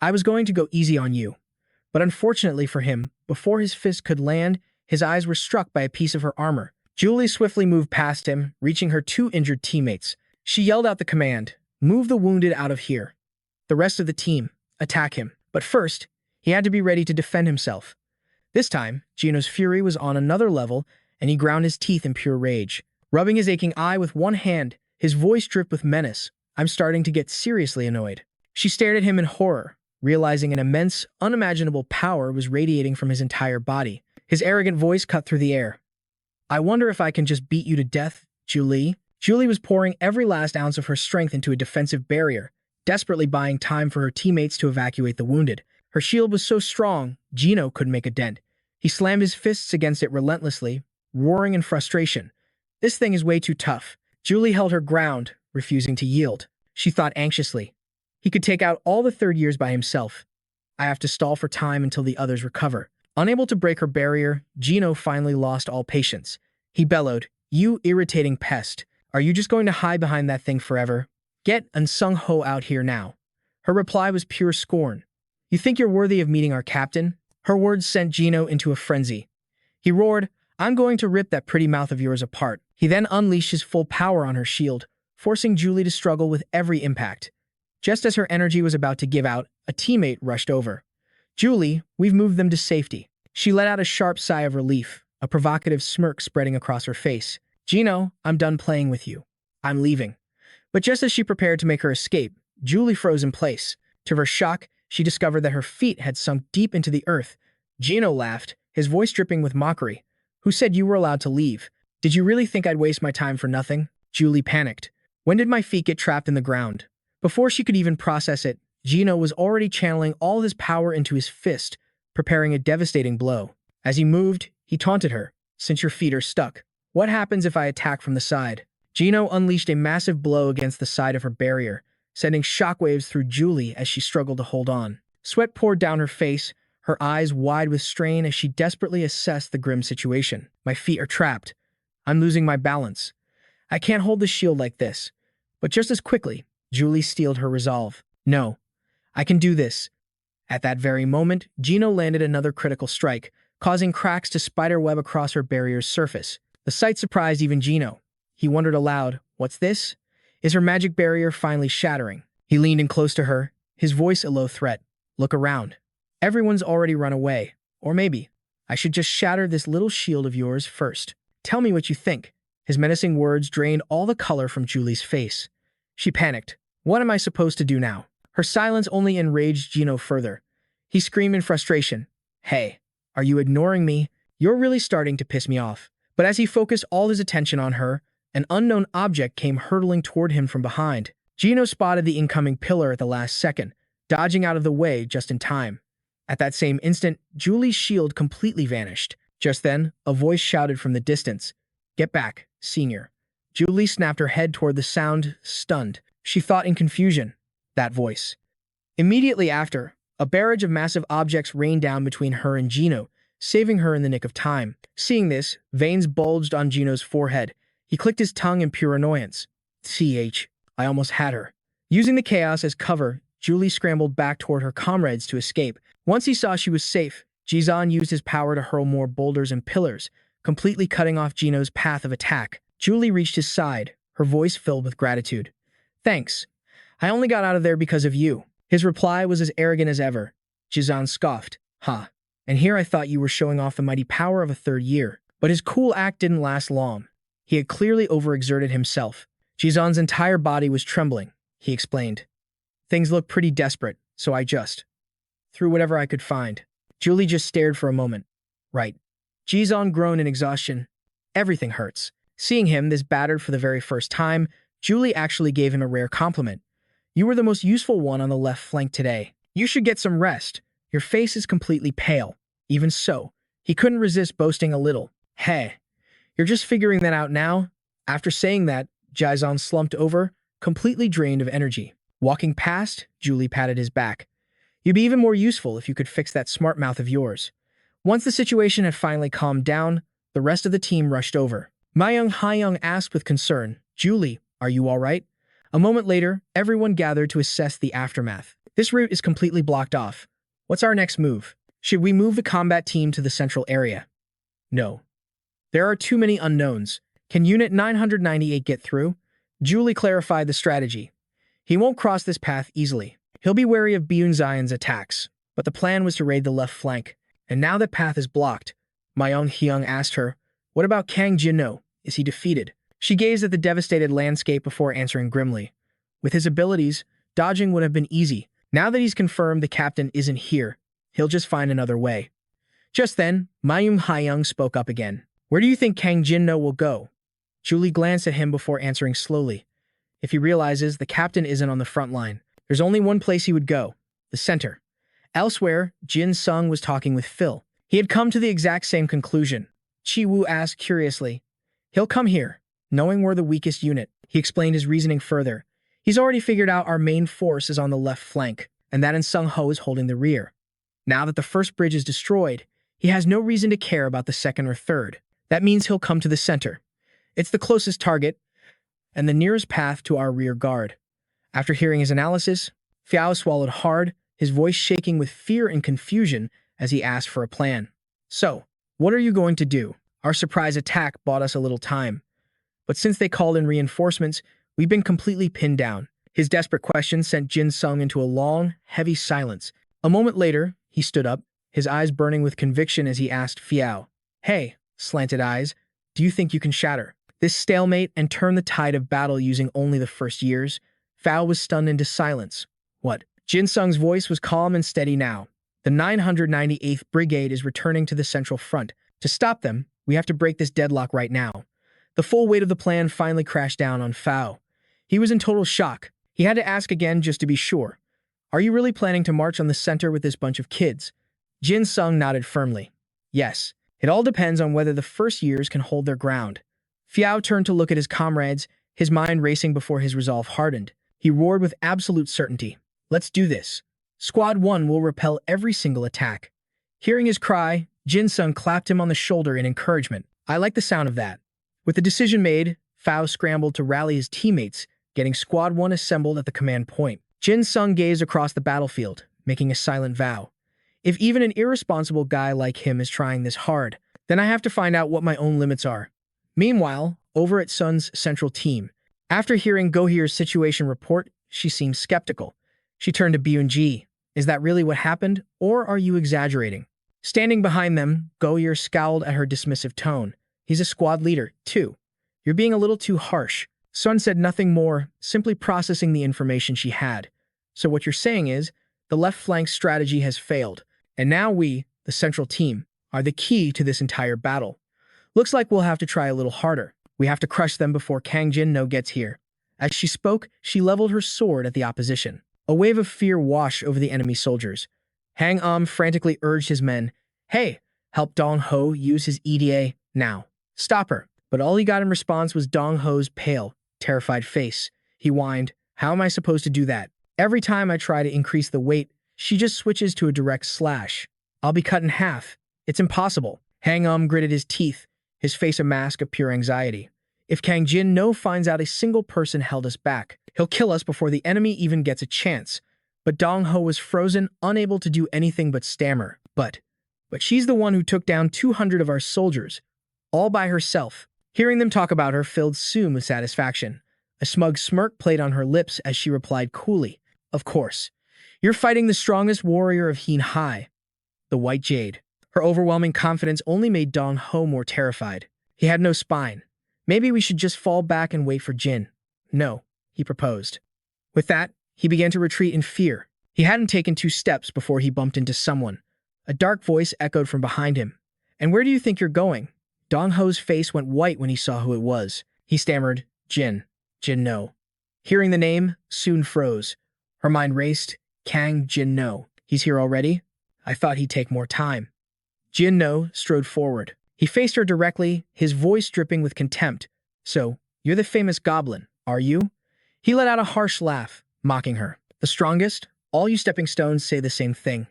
I was going to go easy on you. But unfortunately for him, before his fist could land, his eyes were struck by a piece of her armor. Julie swiftly moved past him, reaching her two injured teammates. She yelled out the command, "Move the wounded out of here. The rest of the team, attack him." But first, he had to be ready to defend himself. This time, Gino's fury was on another level, and he ground his teeth in pure rage. Rubbing his aching eye with one hand, his voice dripped with menace. I'm starting to get seriously annoyed. She stared at him in horror, realizing an immense, unimaginable power was radiating from his entire body. His arrogant voice cut through the air. I wonder if I can just beat you to death, Julie. Julie was pouring every last ounce of her strength into a defensive barrier, desperately buying time for her teammates to evacuate the wounded. Her shield was so strong, Gino couldn't make a dent. He slammed his fists against it relentlessly, roaring in frustration. This thing is way too tough. Julie held her ground, refusing to yield. She thought anxiously. He could take out all the third years by himself. I have to stall for time until the others recover. Unable to break her barrier, Gino finally lost all patience. He bellowed, You irritating pest. Are you just going to hide behind that thing forever? Get Unsung Ho out here now. Her reply was pure scorn. You think you're worthy of meeting our captain? Her words sent Gino into a frenzy. He roared, I'm going to rip that pretty mouth of yours apart. He then unleashed his full power on her shield, forcing Julie to struggle with every impact. Just as her energy was about to give out, a teammate rushed over. Julie, we've moved them to safety. She let out a sharp sigh of relief, a provocative smirk spreading across her face. Gino, I'm done playing with you. I'm leaving. But just as she prepared to make her escape, Julie froze in place. To her shock, she discovered that her feet had sunk deep into the earth. Gino laughed, his voice dripping with mockery. Who said you were allowed to leave? Did you really think I'd waste my time for nothing? Julie panicked. When did my feet get trapped in the ground? Before she could even process it, Gino was already channeling all his power into his fist, preparing a devastating blow. As he moved, he taunted her. Since your feet are stuck, what happens if I attack from the side? Gino unleashed a massive blow against the side of her barrier, sending shockwaves through Julie as she struggled to hold on. Sweat poured down her face, her eyes wide with strain as she desperately assessed the grim situation. My feet are trapped. I'm losing my balance. I can't hold the shield like this. But just as quickly, Julie steeled her resolve. No, I can do this. At that very moment, Gino landed another critical strike, causing cracks to spiderweb across her barrier's surface. The sight surprised even Gino. He wondered aloud, what's this? Is her magic barrier finally shattering? He leaned in close to her, his voice a low threat. Look around. Everyone's already run away. Or maybe, I should just shatter this little shield of yours first. Tell me what you think. His menacing words drained all the color from Julie's face. She panicked. What am I supposed to do now? Her silence only enraged Gino further. He screamed in frustration. Hey, are you ignoring me? You're really starting to piss me off. But as he focused all his attention on her, an unknown object came hurtling toward him from behind. Gino spotted the incoming pillar at the last second, dodging out of the way just in time. At that same instant, Julie's shield completely vanished. Just then, a voice shouted from the distance, Get back, senior. Julie snapped her head toward the sound, stunned. She thought in confusion. That voice. Immediately after, a barrage of massive objects rained down between her and Gino, saving her in the nick of time. Seeing this, veins bulged on Gino's forehead. He clicked his tongue in pure annoyance. I almost had her. Using the chaos as cover, Julie scrambled back toward her comrades to escape. Once he saw she was safe, Jizan used his power to hurl more boulders and pillars, completely cutting off Gino's path of attack. Julie reached his side, her voice filled with gratitude. Thanks. I only got out of there because of you. His reply was as arrogant as ever. Jizan scoffed. Ha. And here I thought you were showing off the mighty power of a third year. But his cool act didn't last long. He had clearly overexerted himself. Jizan's entire body was trembling, he explained. Things looked pretty desperate, so I just threw whatever I could find. Julie just stared for a moment. Right. Jizan groaned in exhaustion. Everything hurts. Seeing him this battered for the very first time, Julie actually gave him a rare compliment. You were the most useful one on the left flank today. You should get some rest. Your face is completely pale. Even so, he couldn't resist boasting a little. Hey, you're just figuring that out now? After saying that, Jizan slumped over, completely drained of energy. Walking past, Julie patted his back. You'd be even more useful if you could fix that smart mouth of yours. Once the situation had finally calmed down, the rest of the team rushed over. Mayung Hayoung asked with concern, Julie, are you all right? A moment later, everyone gathered to assess the aftermath. This route is completely blocked off. What's our next move? Should we move the combat team to the central area? No. There are too many unknowns. Can Unit 998 get through? Julie clarified the strategy. He won't cross this path easily. He'll be wary of Byun Zion's attacks, but the plan was to raid the left flank. And now that path is blocked, Mayong Hyung asked her, what about Kang Jin-no? Is he defeated? She gazed at the devastated landscape before answering grimly. With his abilities, dodging would have been easy. Now that he's confirmed the captain isn't here, he'll just find another way. Just then, Mayung Hayoung spoke up again. Where do you think Kang Jin-no will go? Julie glanced at him before answering slowly. If he realizes the captain isn't on the front line, there's only one place he would go, the center. Elsewhere, Jin Sung was talking with Phil. He had come to the exact same conclusion. Chi Woo asked curiously, he'll come here, knowing we're the weakest unit. He explained his reasoning further. He's already figured out our main force is on the left flank, and that in Sung Ho is holding the rear. Now that the first bridge is destroyed, he has no reason to care about the second or third. That means he'll come to the center. It's the closest target, and the nearest path to our rear guard. After hearing his analysis, Fiao swallowed hard, his voice shaking with fear and confusion as he asked for a plan. So, what are you going to do? Our surprise attack bought us a little time. But since they called in reinforcements, we've been completely pinned down. His desperate question sent Jin Sung into a long, heavy silence. A moment later, he stood up, his eyes burning with conviction as he asked Fiao, Hey, slanted eyes, do you think you can shatter this stalemate and turn the tide of battle using only the first years? Fiao was stunned into silence. What? Jin Sung's voice was calm and steady now. The 998th Brigade is returning to the central front. To stop them, we have to break this deadlock right now. The full weight of the plan finally crashed down on Fiao. He was in total shock. He had to ask again just to be sure. Are you really planning to march on the center with this bunch of kids? Jin Sung nodded firmly. Yes. It all depends on whether the first years can hold their ground. Fiao turned to look at his comrades, his mind racing before his resolve hardened. He roared with absolute certainty. Let's do this. Squad 1 will repel every single attack. Hearing his cry, Jin Sung clapped him on the shoulder in encouragement. I like the sound of that. With the decision made, Fiao scrambled to rally his teammates, getting Squad 1 assembled at the command point. Jin Sung gazed across the battlefield, making a silent vow. If even an irresponsible guy like him is trying this hard, then I have to find out what my own limits are. Meanwhile, over at Sun's central team, after hearing Go-Heer's situation report, she seemed skeptical. She turned to Byun-ji. Is that really what happened, or are you exaggerating? Standing behind them, Go-Heer scowled at her dismissive tone. He's a squad leader, too. You're being a little too harsh. Sun said nothing more, simply processing the information she had. So what you're saying is, the left flank strategy has failed, and now we, the central team, are the key to this entire battle. Looks like we'll have to try a little harder. We have to crush them before Kang Jin-no gets here. As she spoke, she leveled her sword at the opposition. A wave of fear washed over the enemy soldiers. Hang frantically urged his men, Hey, help Dong Ho use his EDA now. Stop her. But all he got in response was Dong Ho's pale, terrified face. He whined, How am I supposed to do that? Every time I try to increase the weight, she just switches to a direct slash. I'll be cut in half. It's impossible. Hang gritted his teeth, his face a mask of pure anxiety. If Kang Jin-no finds out a single person held us back, he'll kill us before the enemy even gets a chance. But Dong Ho was frozen, unable to do anything but stammer. But she's the one who took down 200 of our soldiers, all by herself. Hearing them talk about her filled Soon with satisfaction. A smug smirk played on her lips as she replied coolly, Of course. You're fighting the strongest warrior of Heen Hai, the White Jade. Her overwhelming confidence only made Dong Ho more terrified. He had no spine. Maybe we should just fall back and wait for Jin. No, he proposed. With that, he began to retreat in fear. He hadn't taken 2 steps before he bumped into someone. A dark voice echoed from behind him. And where do you think you're going? Dong Ho's face went white when he saw who it was. He stammered, Jin-no. Hearing the name, Soon froze. Her mind raced. Kang Jin-no. He's here already? I thought he'd take more time. Jin-no strode forward. He faced her directly, his voice dripping with contempt. So, you're the famous goblin, are you? He let out a harsh laugh, mocking her. The strongest? All you stepping stones say the same thing.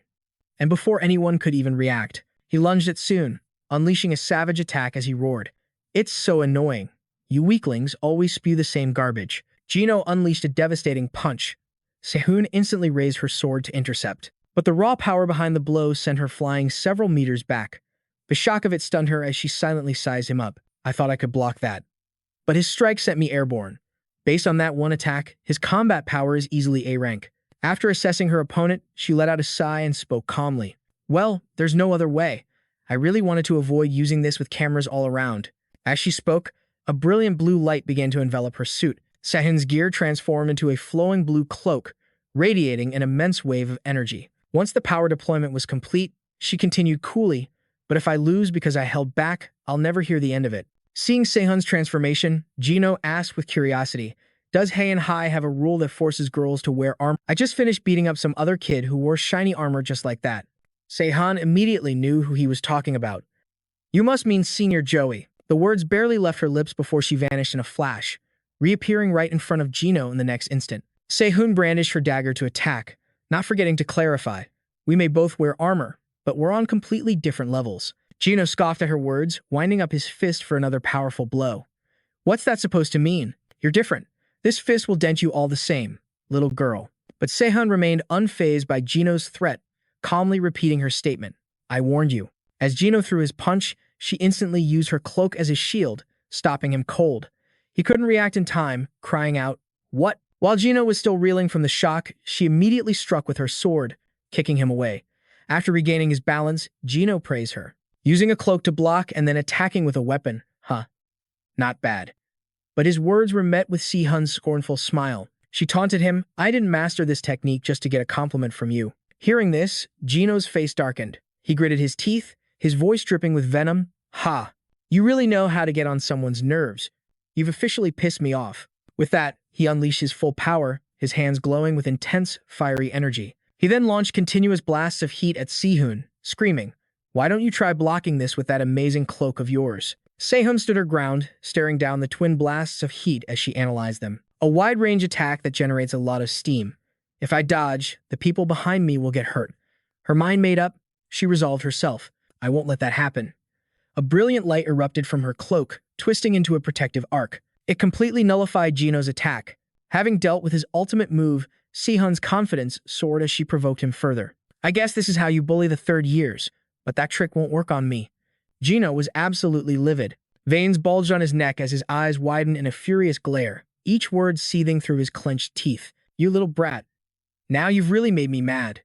And before anyone could even react, he lunged at Soon, unleashing a savage attack as he roared. It's so annoying. You weaklings always spew the same garbage. Gino unleashed a devastating punch. Sehun instantly raised her sword to intercept, but the raw power behind the blow sent her flying several meters back. The shock of it stunned her as she silently sized him up. I thought I could block that. But his strike sent me airborne. Based on that one attack, his combat power is easily A rank. After assessing her opponent, she let out a sigh and spoke calmly. Well, there's no other way. I really wanted to avoid using this with cameras all around. As she spoke, a brilliant blue light began to envelop her suit. Sehun's gear transformed into a flowing blue cloak, radiating an immense wave of energy. Once the power deployment was complete, she continued coolly, but if I lose because I held back, I'll never hear the end of it. Seeing Sehun's transformation, Gino asked with curiosity, does Heian High have a rule that forces girls to wear armor? I just finished beating up some other kid who wore shiny armor just like that. Sehun immediately knew who he was talking about. You must mean Senior Joey. The words barely left her lips before she vanished in a flash, reappearing right in front of Gino in the next instant. Sehun brandished her dagger to attack, not forgetting to clarify. We may both wear armor, but we're on completely different levels. Gino scoffed at her words, winding up his fist for another powerful blow. What's that supposed to mean? You're different. This fist will dent you all the same, little girl. But Sehun remained unfazed by Gino's threat, calmly repeating her statement. I warned you. As Gino threw his punch, she instantly used her cloak as a shield, stopping him cold. He couldn't react in time, crying out, What? While Gino was still reeling from the shock, she immediately struck with her sword, kicking him away. After regaining his balance, Gino praised her, using a cloak to block and then attacking with a weapon. Not bad. But his words were met with Sehun's scornful smile. She taunted him, I didn't master this technique just to get a compliment from you. Hearing this, Gino's face darkened. He gritted his teeth, his voice dripping with venom. You really know how to get on someone's nerves. You've officially pissed me off. With that, he unleashed his full power, his hands glowing with intense, fiery energy. He then launched continuous blasts of heat at Sehun, screaming, Why don't you try blocking this with that amazing cloak of yours? Sehun stood her ground, staring down the twin blasts of heat as she analyzed them. A wide-range attack that generates a lot of steam. If I dodge, the people behind me will get hurt. Her mind made up, she resolved herself. I won't let that happen. A brilliant light erupted from her cloak, twisting into a protective arc. It completely nullified Gino's attack. Having dealt with his ultimate move, Sehun's confidence soared as she provoked him further. I guess this is how you bully the third years, but that trick won't work on me. Gino was absolutely livid. Veins bulged on his neck as his eyes widened in a furious glare, each word seething through his clenched teeth. You little brat. Now you've really made me mad.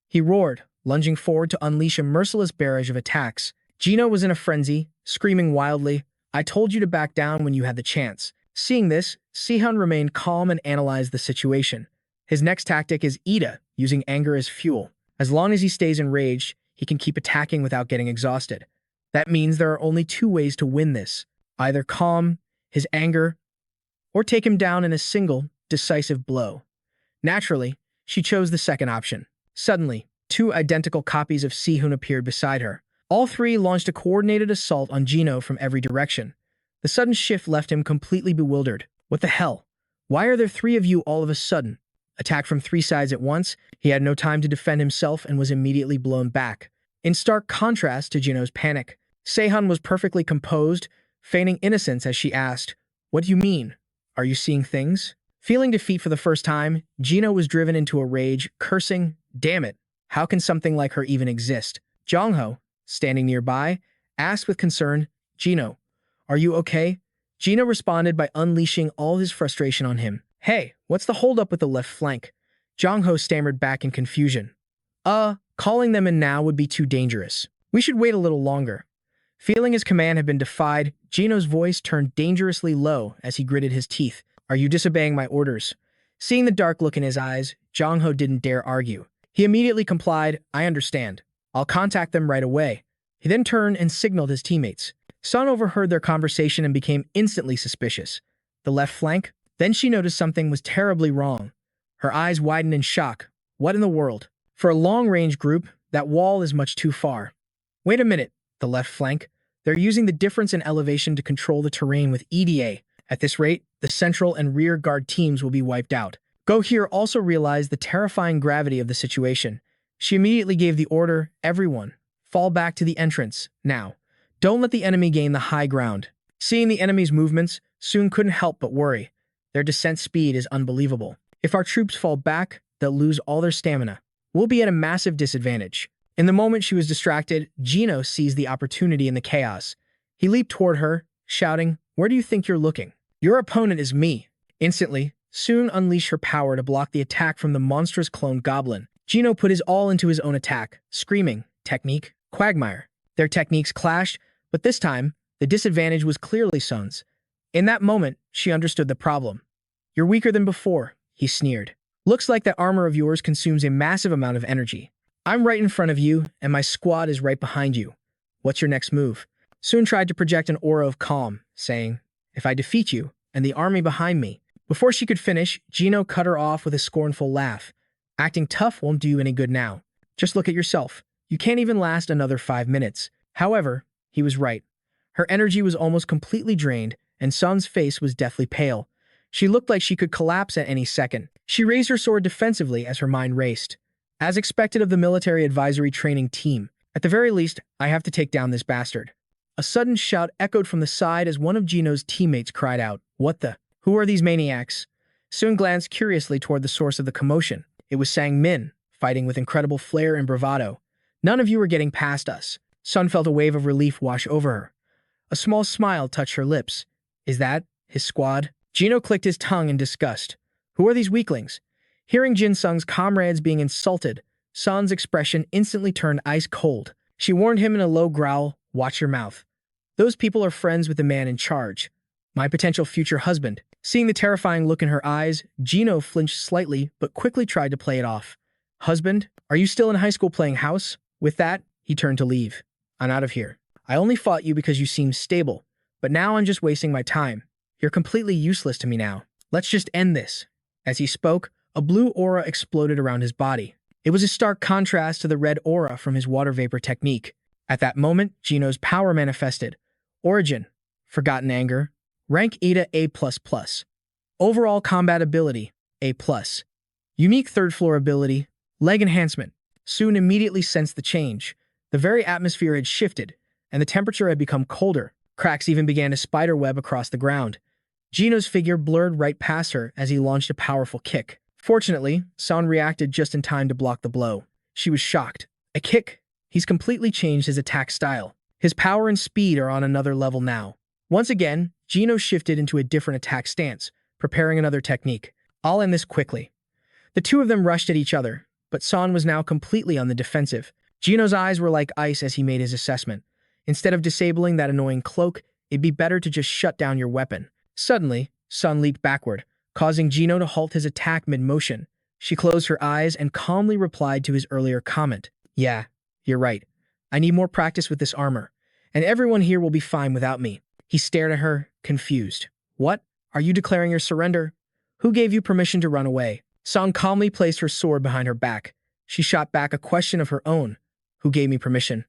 He roared, lunging forward to unleash a merciless barrage of attacks. Gino was in a frenzy, screaming wildly, I told you to back down when you had the chance. Seeing this, Sehun remained calm and analyzed the situation. His next tactic is Ida, using anger as fuel. As long as he stays enraged, he can keep attacking without getting exhausted. That means there are only two ways to win this. Either calm his anger, or take him down in a single, decisive blow. Naturally, she chose the second option. Suddenly, two identical copies of Sehun appeared beside her. All three launched a coordinated assault on Gino from every direction. The sudden shift left him completely bewildered. What the hell? Why are there three of you all of a sudden? Attacked from three sides at once, he had no time to defend himself and was immediately blown back. In stark contrast to Gino's panic, Sehun was perfectly composed, feigning innocence as she asked, What do you mean? Are you seeing things? Feeling defeat for the first time, Gino was driven into a rage, cursing, Damn it, how can something like her even exist? Jongho, standing nearby, asked with concern, Gino, are you okay? Gino responded by unleashing all his frustration on him. Hey, what's the holdup with the left flank? Jongho stammered back in confusion. Calling them in now would be too dangerous. We should wait a little longer. Feeling his command had been defied, Gino's voice turned dangerously low as he gritted his teeth. Are you disobeying my orders? Seeing the dark look in his eyes, Jongho didn't dare argue. He immediately complied, I understand. I'll contact them right away. He then turned and signaled his teammates. Sun overheard their conversation and became instantly suspicious. The left flank? Then she noticed something was terribly wrong. Her eyes widened in shock. What in the world? For a long-range group, that wall is much too far. Wait a minute. The left flank? They're using the difference in elevation to control the terrain with EDA. At this rate, The central and rear guard teams will be wiped out. Go here also realized the terrifying gravity of the situation. She immediately gave the order, everyone, fall back to the entrance, now. Don't let the enemy gain the high ground. Seeing the enemy's movements, Sung couldn't help but worry. Their descent speed is unbelievable. If our troops fall back, they'll lose all their stamina. We'll be at a massive disadvantage. In the moment she was distracted, Gino seized the opportunity in the chaos. He leaped toward her, shouting, "Where do you think you're looking? Your opponent is me." Instantly, Sung unleashed her power to block the attack from the monstrous cloned goblin. Gino put his all into his own attack, screaming, "Technique, quagmire." Their techniques clashed, but this time, the disadvantage was clearly Sun's. In that moment, she understood the problem. "You're weaker than before," he sneered. "Looks like that armor of yours consumes a massive amount of energy. I'm right in front of you, and my squad is right behind you. What's your next move?" Sun tried to project an aura of calm, saying, "If I defeat you, and the army behind me." Before she could finish, Gino cut her off with a scornful laugh. "Acting tough won't do you any good now. Just look at yourself. You can't even last another 5 minutes." However, he was right. Her energy was almost completely drained, and Sun's face was deathly pale. She looked like she could collapse at any second. She raised her sword defensively as her mind raced. As expected of the military advisory training team, at the very least, I have to take down this bastard. A sudden shout echoed from the side as one of Gino's teammates cried out, "What the? Who are these maniacs?" Sun glanced curiously toward the source of the commotion. It was Sang Min, fighting with incredible flair and bravado. "None of you are getting past us." Sun felt a wave of relief wash over her. A small smile touched her lips. "Is that his squad?" Gino clicked his tongue in disgust. "Who are these weaklings?" Hearing Jin Sung's comrades being insulted, Sun's expression instantly turned ice cold. She warned him in a low growl, "Watch your mouth. Those people are friends with the man in charge, my potential future husband." Seeing the terrifying look in her eyes, Gino flinched slightly but quickly tried to play it off. "Husband? Are you still in high school playing house?" With that, he turned to leave. "I'm out of here. I only fought you because you seemed stable, but now I'm just wasting my time. You're completely useless to me now. Let's just end this." As he spoke, a blue aura exploded around his body. It was a stark contrast to the red aura from his water vapor technique. At that moment, Gino's power manifested. Origin: Forgotten Anger. Rank Eta A++. Overall combat ability, A+. Unique third floor ability, Leg Enhancement. Sun immediately sensed the change. The very atmosphere had shifted, and the temperature had become colder. Cracks even began to spiderweb across the ground. Gino's figure blurred right past her as he launched a powerful kick. Fortunately, Sun reacted just in time to block the blow. She was shocked. A kick? He's completely changed his attack style. His power and speed are on another level now. Once again, Gino shifted into a different attack stance, preparing another technique. "I'll end this quickly." The two of them rushed at each other, but Sun was now completely on the defensive. Gino's eyes were like ice as he made his assessment. Instead of disabling that annoying cloak, it'd be better to just shut down your weapon. Suddenly, Sun leaped backward, causing Gino to halt his attack mid-motion. She closed her eyes and calmly replied to his earlier comment. "Yeah, you're right. I need more practice with this armor, and everyone here will be fine without me." He stared at her, confused. "What? Are you declaring your surrender? Who gave you permission to run away?" Sun calmly placed her sword behind her back. She shot back a question of her own. "Who gave me permission?"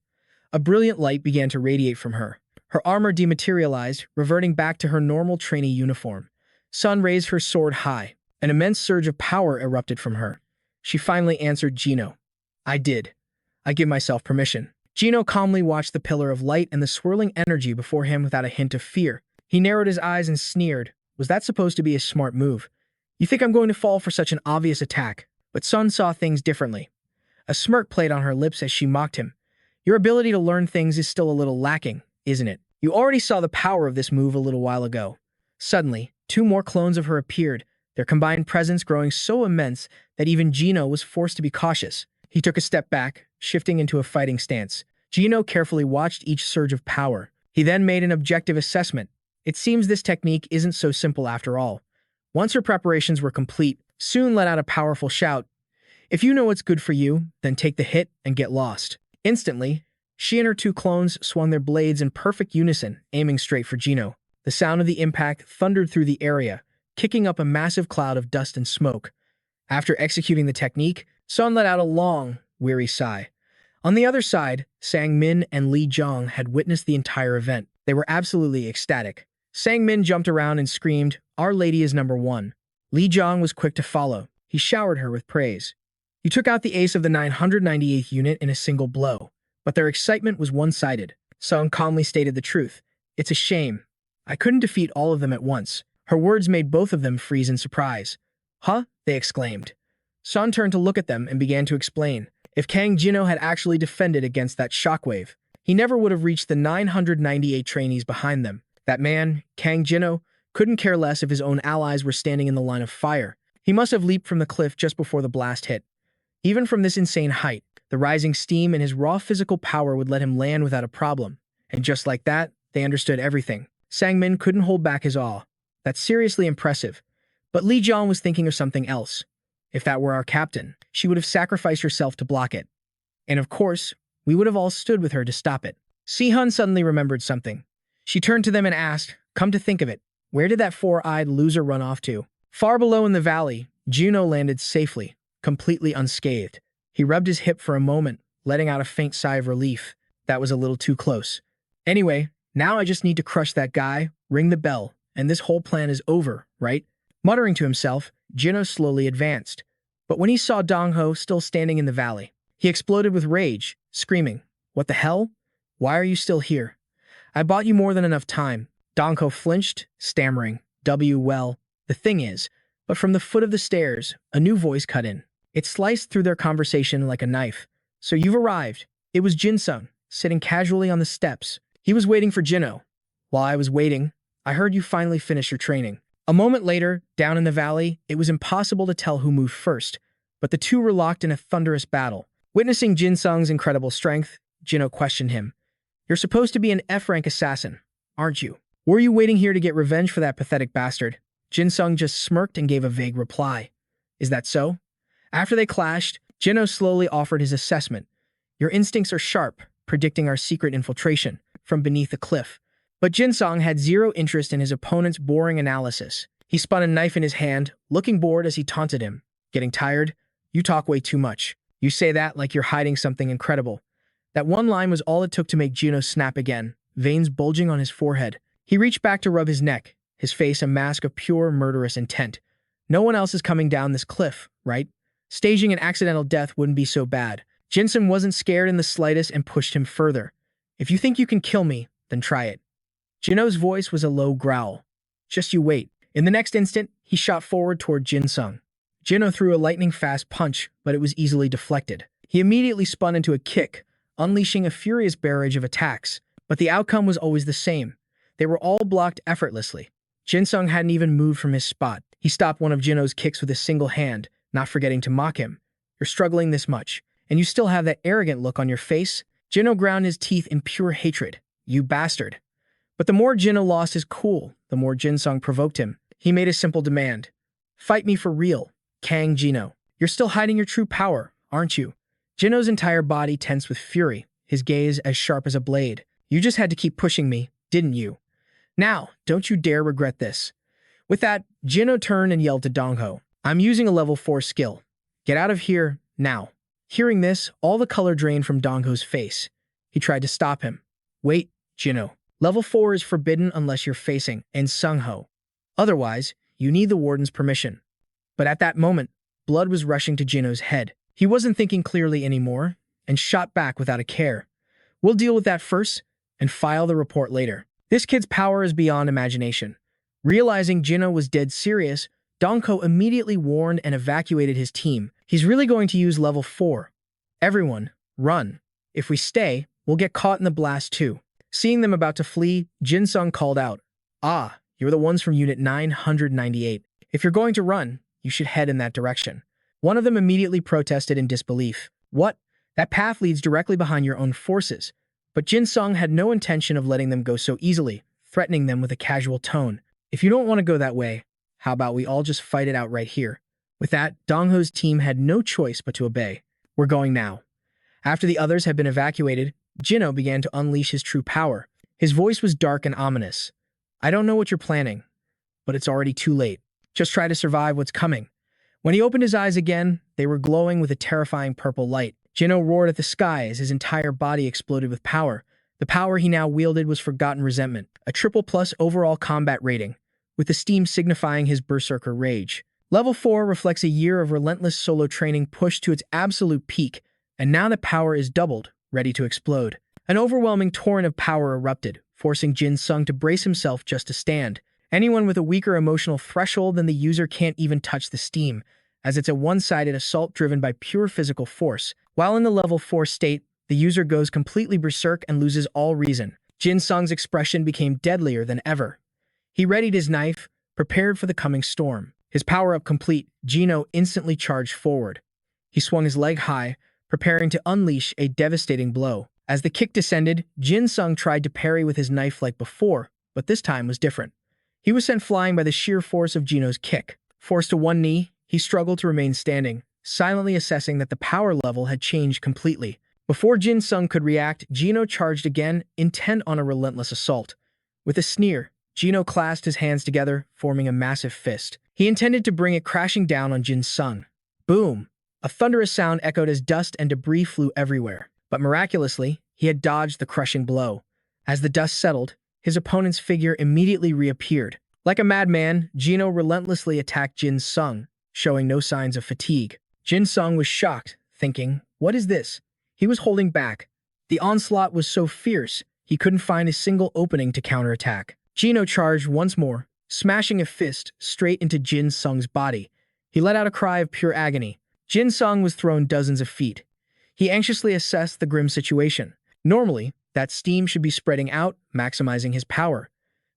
A brilliant light began to radiate from her. Her armor dematerialized, reverting back to her normal trainee uniform. Sun raised her sword high. An immense surge of power erupted from her. She finally answered Gino. "I did. I give myself permission." Gino calmly watched the pillar of light and the swirling energy before him without a hint of fear. He narrowed his eyes and sneered. "Was that supposed to be a smart move? You think I'm going to fall for such an obvious attack?" But Sun saw things differently. A smirk played on her lips as she mocked him. "Your ability to learn things is still a little lacking, isn't it? You already saw the power of this move a little while ago." Suddenly, 2 more clones of her appeared, their combined presence growing so immense that even Gino was forced to be cautious. He took a step back, shifting into a fighting stance. Gino carefully watched each surge of power. He then made an objective assessment. It seems this technique isn't so simple after all. Once her preparations were complete, Sun let out a powerful shout. "If you know what's good for you, then take the hit and get lost." Instantly, she and her 2 clones swung their blades in perfect unison, aiming straight for Gino. The sound of the impact thundered through the area, kicking up a massive cloud of dust and smoke. After executing the technique, Sun let out a long, weary sigh. On the other side, Sang Min and Li Zhang had witnessed the entire event. They were absolutely ecstatic. Sang-min jumped around and screamed, "Our Lady is number one." Lee Jong was quick to follow. He showered her with praise. You took out the ace of the 998th unit in a single blow, but their excitement was one-sided. Sung calmly stated the truth. "It's a shame. I couldn't defeat all of them at once." Her words made both of them freeze in surprise. "Huh?" they exclaimed. Sun turned to look at them and began to explain. If Kang Jino had actually defended against that shockwave, he never would have reached the 998 trainees behind them. That man, Kang Jino, couldn't care less if his own allies were standing in the line of fire. He must have leaped from the cliff just before the blast hit. Even from this insane height, the rising steam and his raw physical power would let him land without a problem. And just like that, they understood everything. Sang-min couldn't hold back his awe. That's seriously impressive. But Lee Jong was thinking of something else. If that were our captain, she would have sacrificed herself to block it. And of course, we would have all stood with her to stop it. Si-hun suddenly remembered something. She turned to them and asked, "Come to think of it, where did that four-eyed loser run off to?" Far below in the valley, Juno landed safely, completely unscathed. He rubbed his hip for a moment, letting out a faint sigh of relief. That was a little too close. "Anyway, now I just need to crush that guy, ring the bell, and this whole plan is over, right?" Muttering to himself, Jino slowly advanced. But when he saw Dong-ho still standing in the valley, he exploded with rage, screaming, "What the hell? Why are you still here? I bought you more than enough time." Dong-ho flinched, stammering, Well, the thing is," but from the foot of the stairs, a new voice cut in. It sliced through their conversation like a knife. "So you've arrived." It was Jin Sung, sitting casually on the steps. He was waiting for Jino. "While I was waiting, I heard you finally finish your training." A moment later, down in the valley, it was impossible to tell who moved first, but the two were locked in a thunderous battle. Witnessing Jin Sung's incredible strength, Jino questioned him. "You're supposed to be an F-rank assassin, aren't you? Were you waiting here to get revenge for that pathetic bastard?" Jin Sung just smirked and gave a vague reply. "Is that so?" After they clashed, Jino slowly offered his assessment. "Your instincts are sharp, predicting our secret infiltration from beneath the cliff." But Jin Sung had zero interest in his opponent's boring analysis. He spun a knife in his hand, looking bored as he taunted him. "Getting tired? You talk way too much. You say that like you're hiding something incredible." That one line was all it took to make Jino snap again, veins bulging on his forehead. He reached back to rub his neck, his face a mask of pure murderous intent. "No one else is coming down this cliff, right? Staging an accidental death wouldn't be so bad." Jinsun wasn't scared in the slightest and pushed him further. "If you think you can kill me, then try it." Jino's voice was a low growl. "Just you wait." In the next instant, he shot forward toward Jin Sung. Jino threw a lightning-fast punch, but it was easily deflected. He immediately spun into a kick, unleashing a furious barrage of attacks. But the outcome was always the same. They were all blocked effortlessly. Jin Sung hadn't even moved from his spot. He stopped one of Jino's kicks with a single hand, not forgetting to mock him. "You're struggling this much, and you still have that arrogant look on your face?" Jino ground his teeth in pure hatred. "You bastard." But the more Jino lost his cool, the more Jin Sung provoked him. He made a simple demand. "Fight me for real, Kang Jino. You're still hiding your true power, aren't you?" Jino's entire body tensed with fury, his gaze as sharp as a blade. "You just had to keep pushing me, didn't you? Now, don't you dare regret this." With that, Jino turned and yelled to Dong-ho, "I'm using a level 4 skill. Get out of here, now." Hearing this, all the color drained from Dong-ho's face. He tried to stop him. "Wait, Jino. Level 4 is forbidden unless you're facing and Sung-ho. Otherwise, you need the warden's permission." But at that moment, blood was rushing to Jino's head. He wasn't thinking clearly anymore, and shot back without a care. "We'll deal with that first, and file the report later." This kid's power is beyond imagination. Realizing Jino was dead serious, Dong-ho immediately warned and evacuated his team. "He's really going to use level 4. Everyone, run. If we stay, we'll get caught in the blast too." Seeing them about to flee, Jin Sung called out, "Ah, you're the ones from Unit 998. If you're going to run, you should head in that direction." One of them immediately protested in disbelief. "What? That path leads directly behind your own forces." But Jin Sung had no intention of letting them go so easily, threatening them with a casual tone. "If you don't want to go that way, how about we all just fight it out right here?" With that, Dong-ho's team had no choice but to obey. "We're going now." After the others had been evacuated, Jino began to unleash his true power. His voice was dark and ominous. "I don't know what you're planning, but it's already too late. Just try to survive what's coming." When he opened his eyes again, they were glowing with a terrifying purple light. Jino roared at the sky as his entire body exploded with power. The power he now wielded was Forgotten Resentment, a triple plus overall combat rating, with the steam signifying his berserker rage. Level 4 reflects a year of relentless solo training pushed to its absolute peak, and now the power is doubled, ready to explode. An overwhelming torrent of power erupted, forcing Jin Sung to brace himself just to stand. Anyone with a weaker emotional threshold than the user can't even touch the steam, as it's a one-sided assault driven by pure physical force. While in the level 4 state, the user goes completely berserk and loses all reason. Jin Sung's expression became deadlier than ever. He readied his knife, prepared for the coming storm. His power-up complete, Gino instantly charged forward. He swung his leg high, preparing to unleash a devastating blow. As the kick descended, Jin Sung tried to parry with his knife like before, but this time was different. He was sent flying by the sheer force of Gino's kick. Forced to one knee, he struggled to remain standing, silently assessing that the power level had changed completely. Before Jin Sung could react, Gino charged again, intent on a relentless assault. With a sneer, Gino clasped his hands together, forming a massive fist. He intended to bring it crashing down on Jin Sung. Boom! A thunderous sound echoed as dust and debris flew everywhere. But miraculously, he had dodged the crushing blow. As the dust settled, his opponent's figure immediately reappeared. Like a madman, Gino relentlessly attacked Jin Sung, showing no signs of fatigue. Jin Sung was shocked, thinking, "What is this?" He was holding back. The onslaught was so fierce, he couldn't find a single opening to counterattack. Gino charged once more, smashing a fist straight into Jin Sung's body. He let out a cry of pure agony. Jin Sung was thrown dozens of feet. He anxiously assessed the grim situation. Normally, that steam should be spreading out, maximizing his power.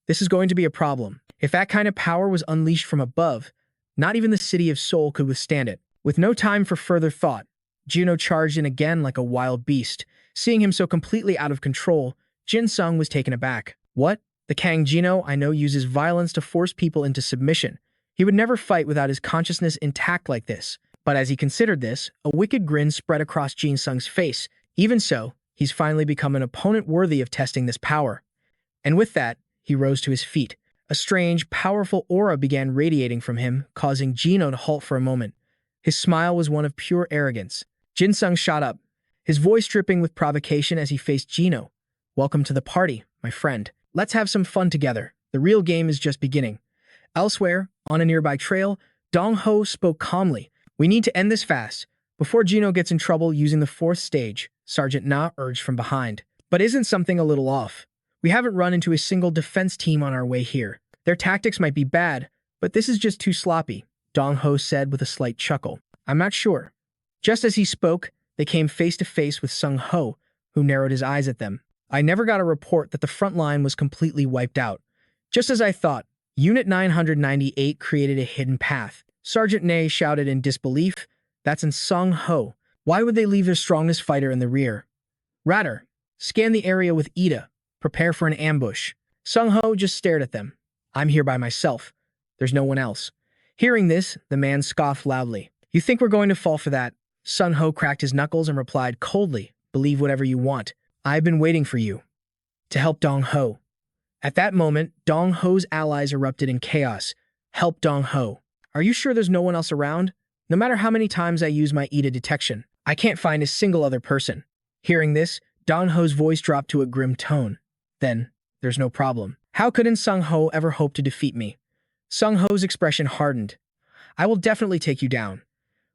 This is going to be a problem. If that kind of power was unleashed from above, not even the City of Seoul could withstand it. With no time for further thought, Gino charged in again like a wild beast. Seeing him so completely out of control, Jin Sung was taken aback. What? The Kang Gino I know uses violence to force people into submission. He would never fight without his consciousness intact like this. But as he considered this, a wicked grin spread across Jin Sung's face. Even so, he's finally become an opponent worthy of testing this power. And with that, he rose to his feet. A strange, powerful aura began radiating from him, causing Gino to halt for a moment. His smile was one of pure arrogance. Jin Sung shot up, his voice dripping with provocation as he faced Gino. "Welcome to the party, my friend. Let's have some fun together. The real game is just beginning." Elsewhere, on a nearby trail, Dong Ho spoke calmly. "We need to end this fast, before Gino gets in trouble using the 4th stage," Sergeant Na urged from behind. "But isn't something a little off? We haven't run into a single defense team on our way here. Their tactics might be bad, but this is just too sloppy," Dong Ho said with a slight chuckle. "I'm not sure." Just as he spoke, they came face to face with Sung Ho, who narrowed his eyes at them. "I never got a report that the front line was completely wiped out. Just as I thought, Unit 998 created a hidden path." Sergeant Ney shouted in disbelief. "That's in Sung Ho. Why would they leave their strongest fighter in the rear? Rather, scan the area with Ida. Prepare for an ambush." Sung Ho just stared at them. "I'm here by myself. There's no one else." Hearing this, the man scoffed loudly. "You think we're going to fall for that?" Sung Ho cracked his knuckles and replied coldly, "Believe whatever you want. I've been waiting for you to help Dong Ho." At that moment, Dong Ho's allies erupted in chaos. "Help Dong Ho. Are you sure there's no one else around? No matter how many times I use my Ida detection, I can't find a single other person." Hearing this, Dong Ho's voice dropped to a grim tone. "Then, there's no problem. How couldn't Sung Ho ever hope to defeat me?" Sung Ho's expression hardened. "I will definitely take you down."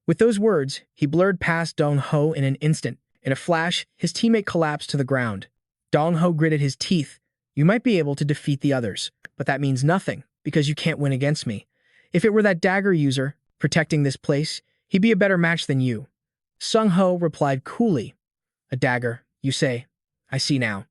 With those words, he blurred past Dong Ho in an instant. In a flash, his teammate collapsed to the ground. Dong Ho gritted his teeth. "You might be able to defeat the others, but that means nothing, because you can't win against me. If it were that dagger user, protecting this place, he'd be a better match than you." Sung Ho replied coolly. "A dagger, you say? I see now."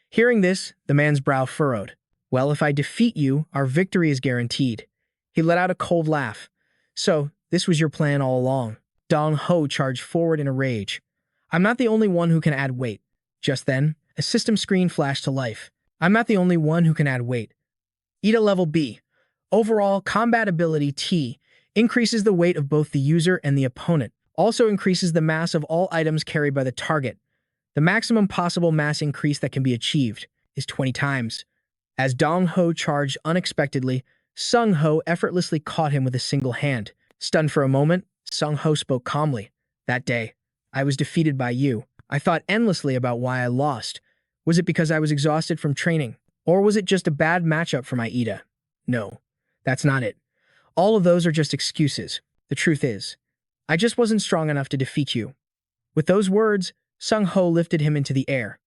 Hearing this, the man's brow furrowed. "Well, if I defeat you, our victory is guaranteed." He let out a cold laugh. "So, this was your plan all along." Dong Ho charged forward in a rage. "I'm not the only one who can add weight." Just then, a system screen flashed to life. "I'm not the only one who can add weight. Ida level B. Overall combat ability T. Increases the weight of both the user and the opponent. Also increases the mass of all items carried by the target. The maximum possible mass increase that can be achieved is 20 times. As Dong Ho charged unexpectedly, Sung Ho effortlessly caught him with a single hand. Stunned for a moment, Sung Ho spoke calmly. "That day, I was defeated by you. I thought endlessly about why I lost. Was it because I was exhausted from training? Or was it just a bad matchup for my Ida? No, that's not it. All of those are just excuses. The truth is, I just wasn't strong enough to defeat you. With those words, Sung Ho lifted him into the air.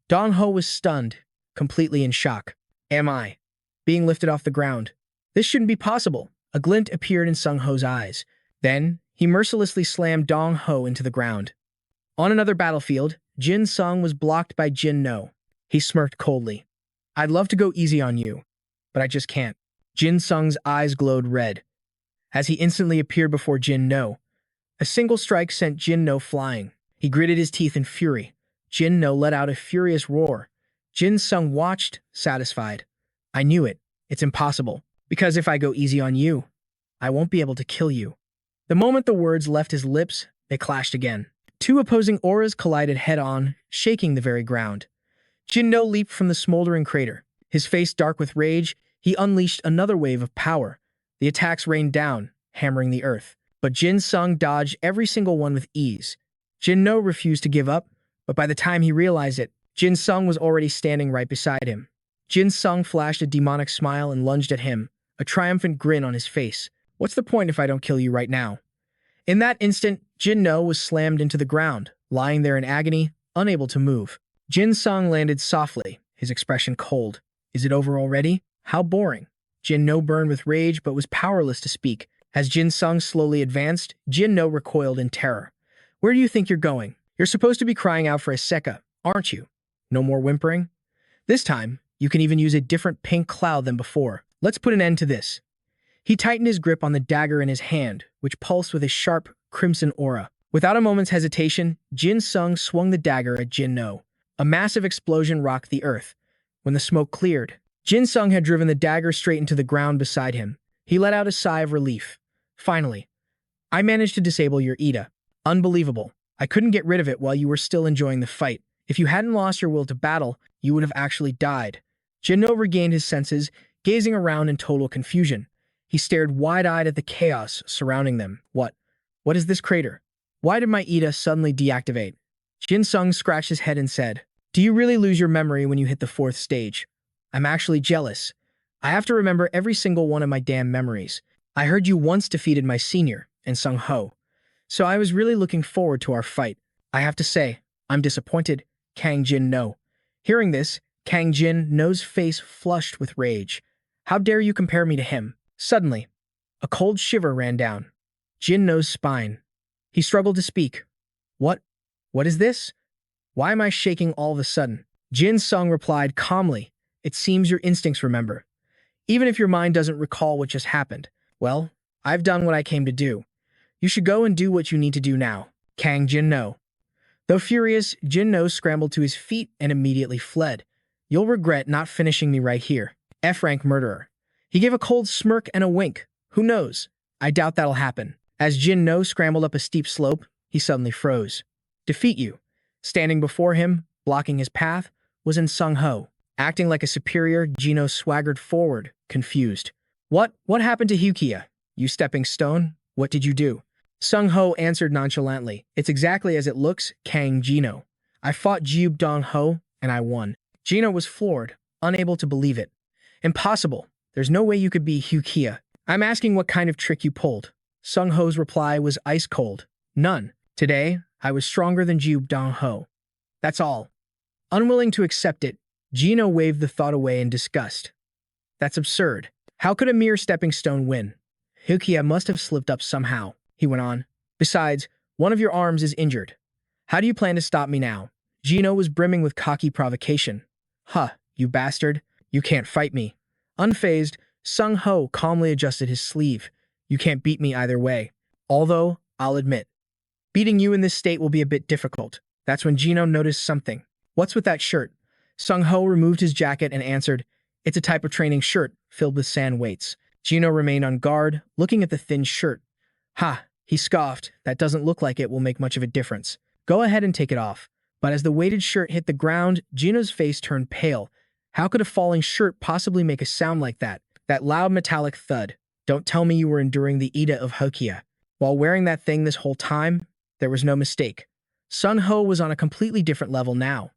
Dong Ho was stunned, completely in shock. Am I being lifted off the ground? This shouldn't be possible. A glint appeared in Sung Ho's eyes. Then, he mercilessly slammed Dong Ho into the ground. On another battlefield, Jin Sung was blocked by Jin No. He smirked coldly. I'd love to go easy on you, but I just can't. Jin Sung's eyes glowed red as he instantly appeared before Jin No. A single strike sent Jin No flying. He gritted his teeth in fury. Jin No let out a furious roar. Jin Sung watched, satisfied. I knew it. It's impossible. Because if I go easy on you, I won't be able to kill you. The moment the words left his lips, they clashed again. Two opposing auras collided head-on, shaking the very ground. Jin No leaped from the smoldering crater. His face dark with rage, he unleashed another wave of power. The attacks rained down, hammering the earth. But Jin Sung dodged every single one with ease. Jin No refused to give up, but by the time he realized it, Jin Sung was already standing right beside him. Jin Sung flashed a demonic smile and lunged at him, a triumphant grin on his face. What's the point if I don't kill you right now? In that instant, Jin No was slammed into the ground, lying there in agony, unable to move. Jin Sung landed softly, his expression cold. Is it over already? How boring. Jin No burned with rage but was powerless to speak. As Jin Sung slowly advanced, Jin No recoiled in terror. Where do you think you're going? You're supposed to be crying out for a Sekka, aren't you? No more whimpering? This time, you can even use a different pink cloud than before. Let's put an end to this. He tightened his grip on the dagger in his hand, which pulsed with a sharp, crimson aura. Without a moment's hesitation, Jin Sung swung the dagger at Jin No. A massive explosion rocked the earth. When the smoke cleared, Jin Sung had driven the dagger straight into the ground beside him. He let out a sigh of relief. Finally, I managed to disable your Ida. Unbelievable. I couldn't get rid of it while you were still enjoying the fight. If you hadn't lost your will to battle, you would have actually died. Jin No regained his senses, gazing around in total confusion. He stared wide-eyed at the chaos surrounding them. What is this crater? Why did my Ida suddenly deactivate? Jin Sung scratched his head and said, Do you really lose your memory when you hit the 4th stage? I'm actually jealous. I have to remember every single one of my damn memories. I heard you once defeated my senior, and Sung Ho. So I was really looking forward to our fight. I have to say, I'm disappointed. Kang Jin No. Hearing this, Kang Jin No's face flushed with rage. How dare you compare me to him? Suddenly, a cold shiver ran down Jin No's spine. He struggled to speak. What is this? Why am I shaking all of a sudden? Jin Sung replied calmly. It seems your instincts remember. Even if your mind doesn't recall what just happened. Well, I've done what I came to do. You should go and do what you need to do now. Kang Jin No. Though furious, Jin No scrambled to his feet and immediately fled. You'll regret not finishing me right here. F-rank murderer. He gave a cold smirk and a wink. Who knows? I doubt that'll happen. As Jin No scrambled up a steep slope, he suddenly froze. Defeat you. Standing before him, blocking his path, was in Sung Ho. Acting like a superior, Jino swaggered forward, confused. What happened to Hukia? You stepping stone? What did you do? Sung Ho answered nonchalantly. It's exactly as it looks, Kang Jino. I fought Jube Dong Ho, and I won. Jino was floored, unable to believe it. Impossible. There's no way you could be Hukia. I'm asking what kind of trick you pulled. Sung Ho's reply was ice cold. None. Today, I was stronger than Jube Dong Ho. That's all. Unwilling to accept it, Jino waved the thought away in disgust. That's absurd. How could a mere stepping stone win? Hukia must have slipped up somehow, he went on. Besides, one of your arms is injured. How do you plan to stop me now? Jino was brimming with cocky provocation. Huh, you bastard. You can't fight me. Unfazed, Sung Ho calmly adjusted his sleeve. You can't beat me either way. Although, I'll admit, beating you in this state will be a bit difficult. That's when Jino noticed something. What's with that shirt? Sung Ho removed his jacket and answered, It's a type of training shirt filled with sand weights. Jino remained on guard, looking at the thin shirt. Ha, he scoffed. That doesn't look like it will make much of a difference. Go ahead and take it off. But as the weighted shirt hit the ground, Jino's face turned pale. How could a falling shirt possibly make a sound like that? That loud metallic thud. Don't tell me you were enduring the Ida of Hokia. While wearing that thing this whole time, there was no mistake. Sung Ho was on a completely different level now.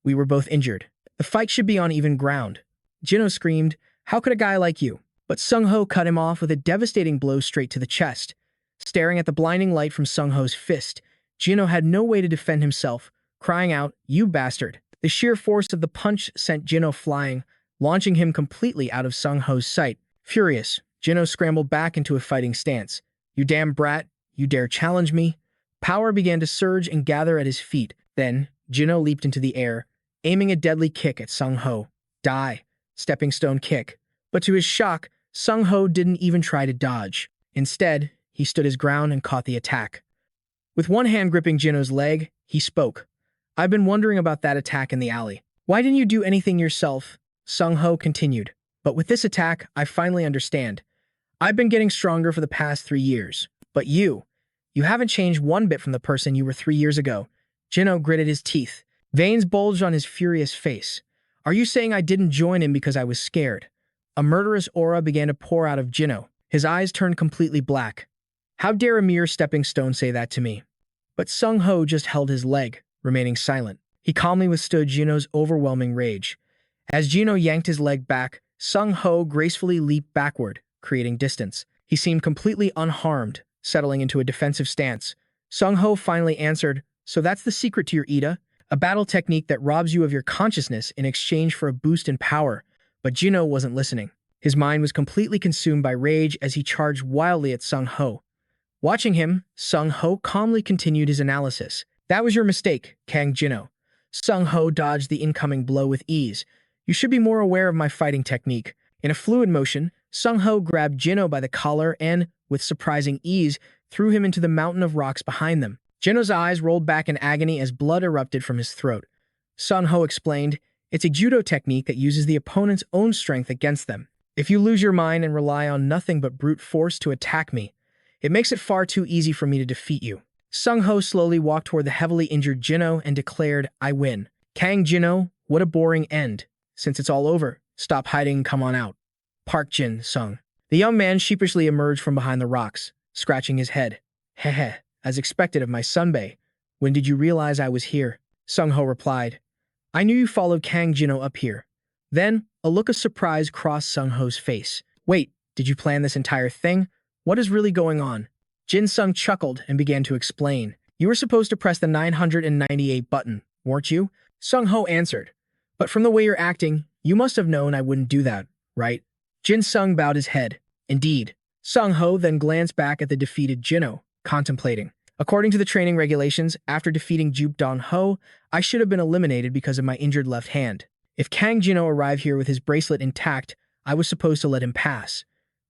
We were both injured. The fight should be on even ground. Jino screamed, "How could a guy like you?" But Sung-ho cut him off with a devastating blow straight to the chest. Staring at the blinding light from Sung-ho's fist, Jino had no way to defend himself, crying out, "You bastard." The sheer force of the punch sent Jino flying, launching him completely out of Sung-ho's sight. Furious, Jino scrambled back into a fighting stance. "You damn brat, you dare challenge me?" Power began to surge and gather at his feet. Then, Jino leaped into the air, aiming a deadly kick at Sung-ho. Die. Stepping stone kick. But to his shock, Sung-ho didn't even try to dodge. Instead, he stood his ground and caught the attack. With one hand gripping Jino's leg, he spoke. "I've been wondering about that attack in the alley. Why didn't you do anything yourself?" Sung-ho continued. "But with this attack, I finally understand. I've been getting stronger for the past 3 years. But you haven't changed one bit from the person you were 3 years ago." Jino gritted his teeth. Veins bulged on his furious face. "Are you saying I didn't join him because I was scared?" A murderous aura began to pour out of Jino. His eyes turned completely black. "How dare a mere stepping stone say that to me?" But Sung-ho just held his leg, remaining silent. He calmly withstood Jino's overwhelming rage. As Jino yanked his leg back, Sung-ho gracefully leaped backward, creating distance. He seemed completely unharmed, settling into a defensive stance. Sung-ho finally answered, "So that's the secret to your Ida? A battle technique that robs you of your consciousness in exchange for a boost in power." But Jino wasn't listening. His mind was completely consumed by rage as he charged wildly at Sung-ho. Watching him, Sung-ho calmly continued his analysis. "That was your mistake, Kang Jino." Sung-ho dodged the incoming blow with ease. "You should be more aware of my fighting technique." In a fluid motion, Sung-ho grabbed Jino by the collar and, with surprising ease, threw him into the mountain of rocks behind them. Jino's eyes rolled back in agony as blood erupted from his throat. Sung-ho explained, "It's a judo technique that uses the opponent's own strength against them. If you lose your mind and rely on nothing but brute force to attack me, it makes it far too easy for me to defeat you." Sung-ho slowly walked toward the heavily injured Jino and declared, "I win." "Kang Jino, what a boring end. Since it's all over, stop hiding and come on out." Park Jin Sung. The young man sheepishly emerged from behind the rocks, scratching his head. "Heh, as expected of my sunbae. When did you realize I was here?" Sung-ho replied, "I knew you followed Kang Jino up here." Then, a look of surprise crossed Sung-ho's face. "Wait, did you plan this entire thing? What is really going on?" Jin Sung chuckled and began to explain. "You were supposed to press the 998 button, weren't you?" Sung-ho answered. "But from the way you're acting, you must have known I wouldn't do that, right?" Jin Sung bowed his head. "Indeed." Sung-ho then glanced back at the defeated Jino, contemplating. "According to the training regulations, after defeating Jup Don-ho, I should have been eliminated because of my injured left hand. If Kang Jino arrived here with his bracelet intact, I was supposed to let him pass."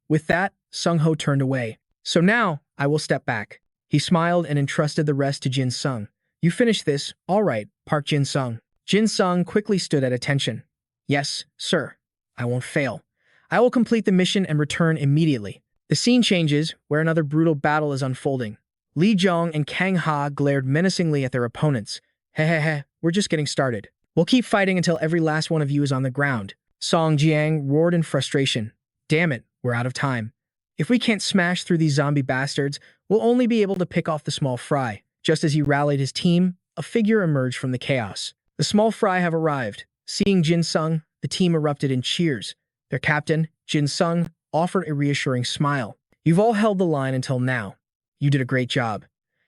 With that, Sung-ho turned away. "So now, I will step back." He smiled and entrusted the rest to Jin Sung. "You finished this, all right, Park Jin Sung." Jin Sung quickly stood at attention. "Yes, sir. I won't fail. I will complete the mission and return immediately." The scene changes, where another brutal battle is unfolding. Lee Jong and Kang Ha glared menacingly at their opponents. "Hehehe, we're just getting started. We'll keep fighting until every last one of you is on the ground." Song Jiang roared in frustration. "Damn it, we're out of time. If we can't smash through these zombie bastards, we'll only be able to pick off the small fry." Just as he rallied his team, a figure emerged from the chaos. The small fry have arrived. Seeing Jin Sung, the team erupted in cheers. Their captain, Jin Sung, offered a reassuring smile. "You've all held the line until now. You did a great job."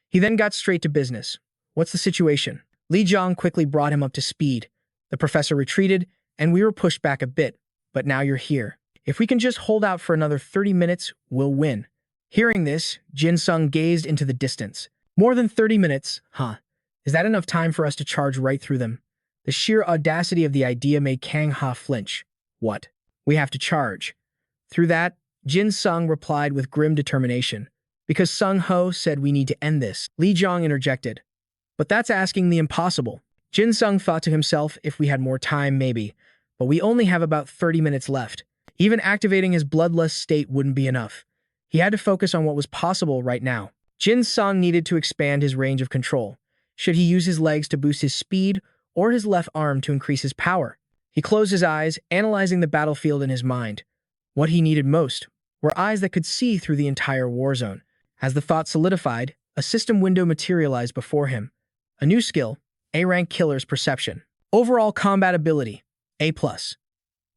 He then got straight to business. "What's the situation?" Lee Jong quickly brought him up to speed. "The professor retreated, and we were pushed back a bit, but now you're here. If we can just hold out for another 30 minutes, we'll win." Hearing this, Jin Sung gazed into the distance. "More than 30 minutes, huh? Is that enough time for us to charge right through them?" The sheer audacity of the idea made Kang Ha flinch. "What? We have to charge?" Through that, Jin Sung replied with grim determination. "Because Sung-ho said we need to end this." Lee Jong interjected. "But that's asking the impossible." Jin Sung thought to himself, if we had more time, maybe. But we only have about 30 minutes left. Even activating his bloodlust state wouldn't be enough. He had to focus on what was possible right now. Jin Sung needed to expand his range of control. Should he use his legs to boost his speed, or his left arm to increase his power? He closed his eyes, analyzing the battlefield in his mind. What he needed most were eyes that could see through the entire war zone. As the thought solidified, a system window materialized before him. A new skill, A-rank killer's perception. Overall combat ability, A+.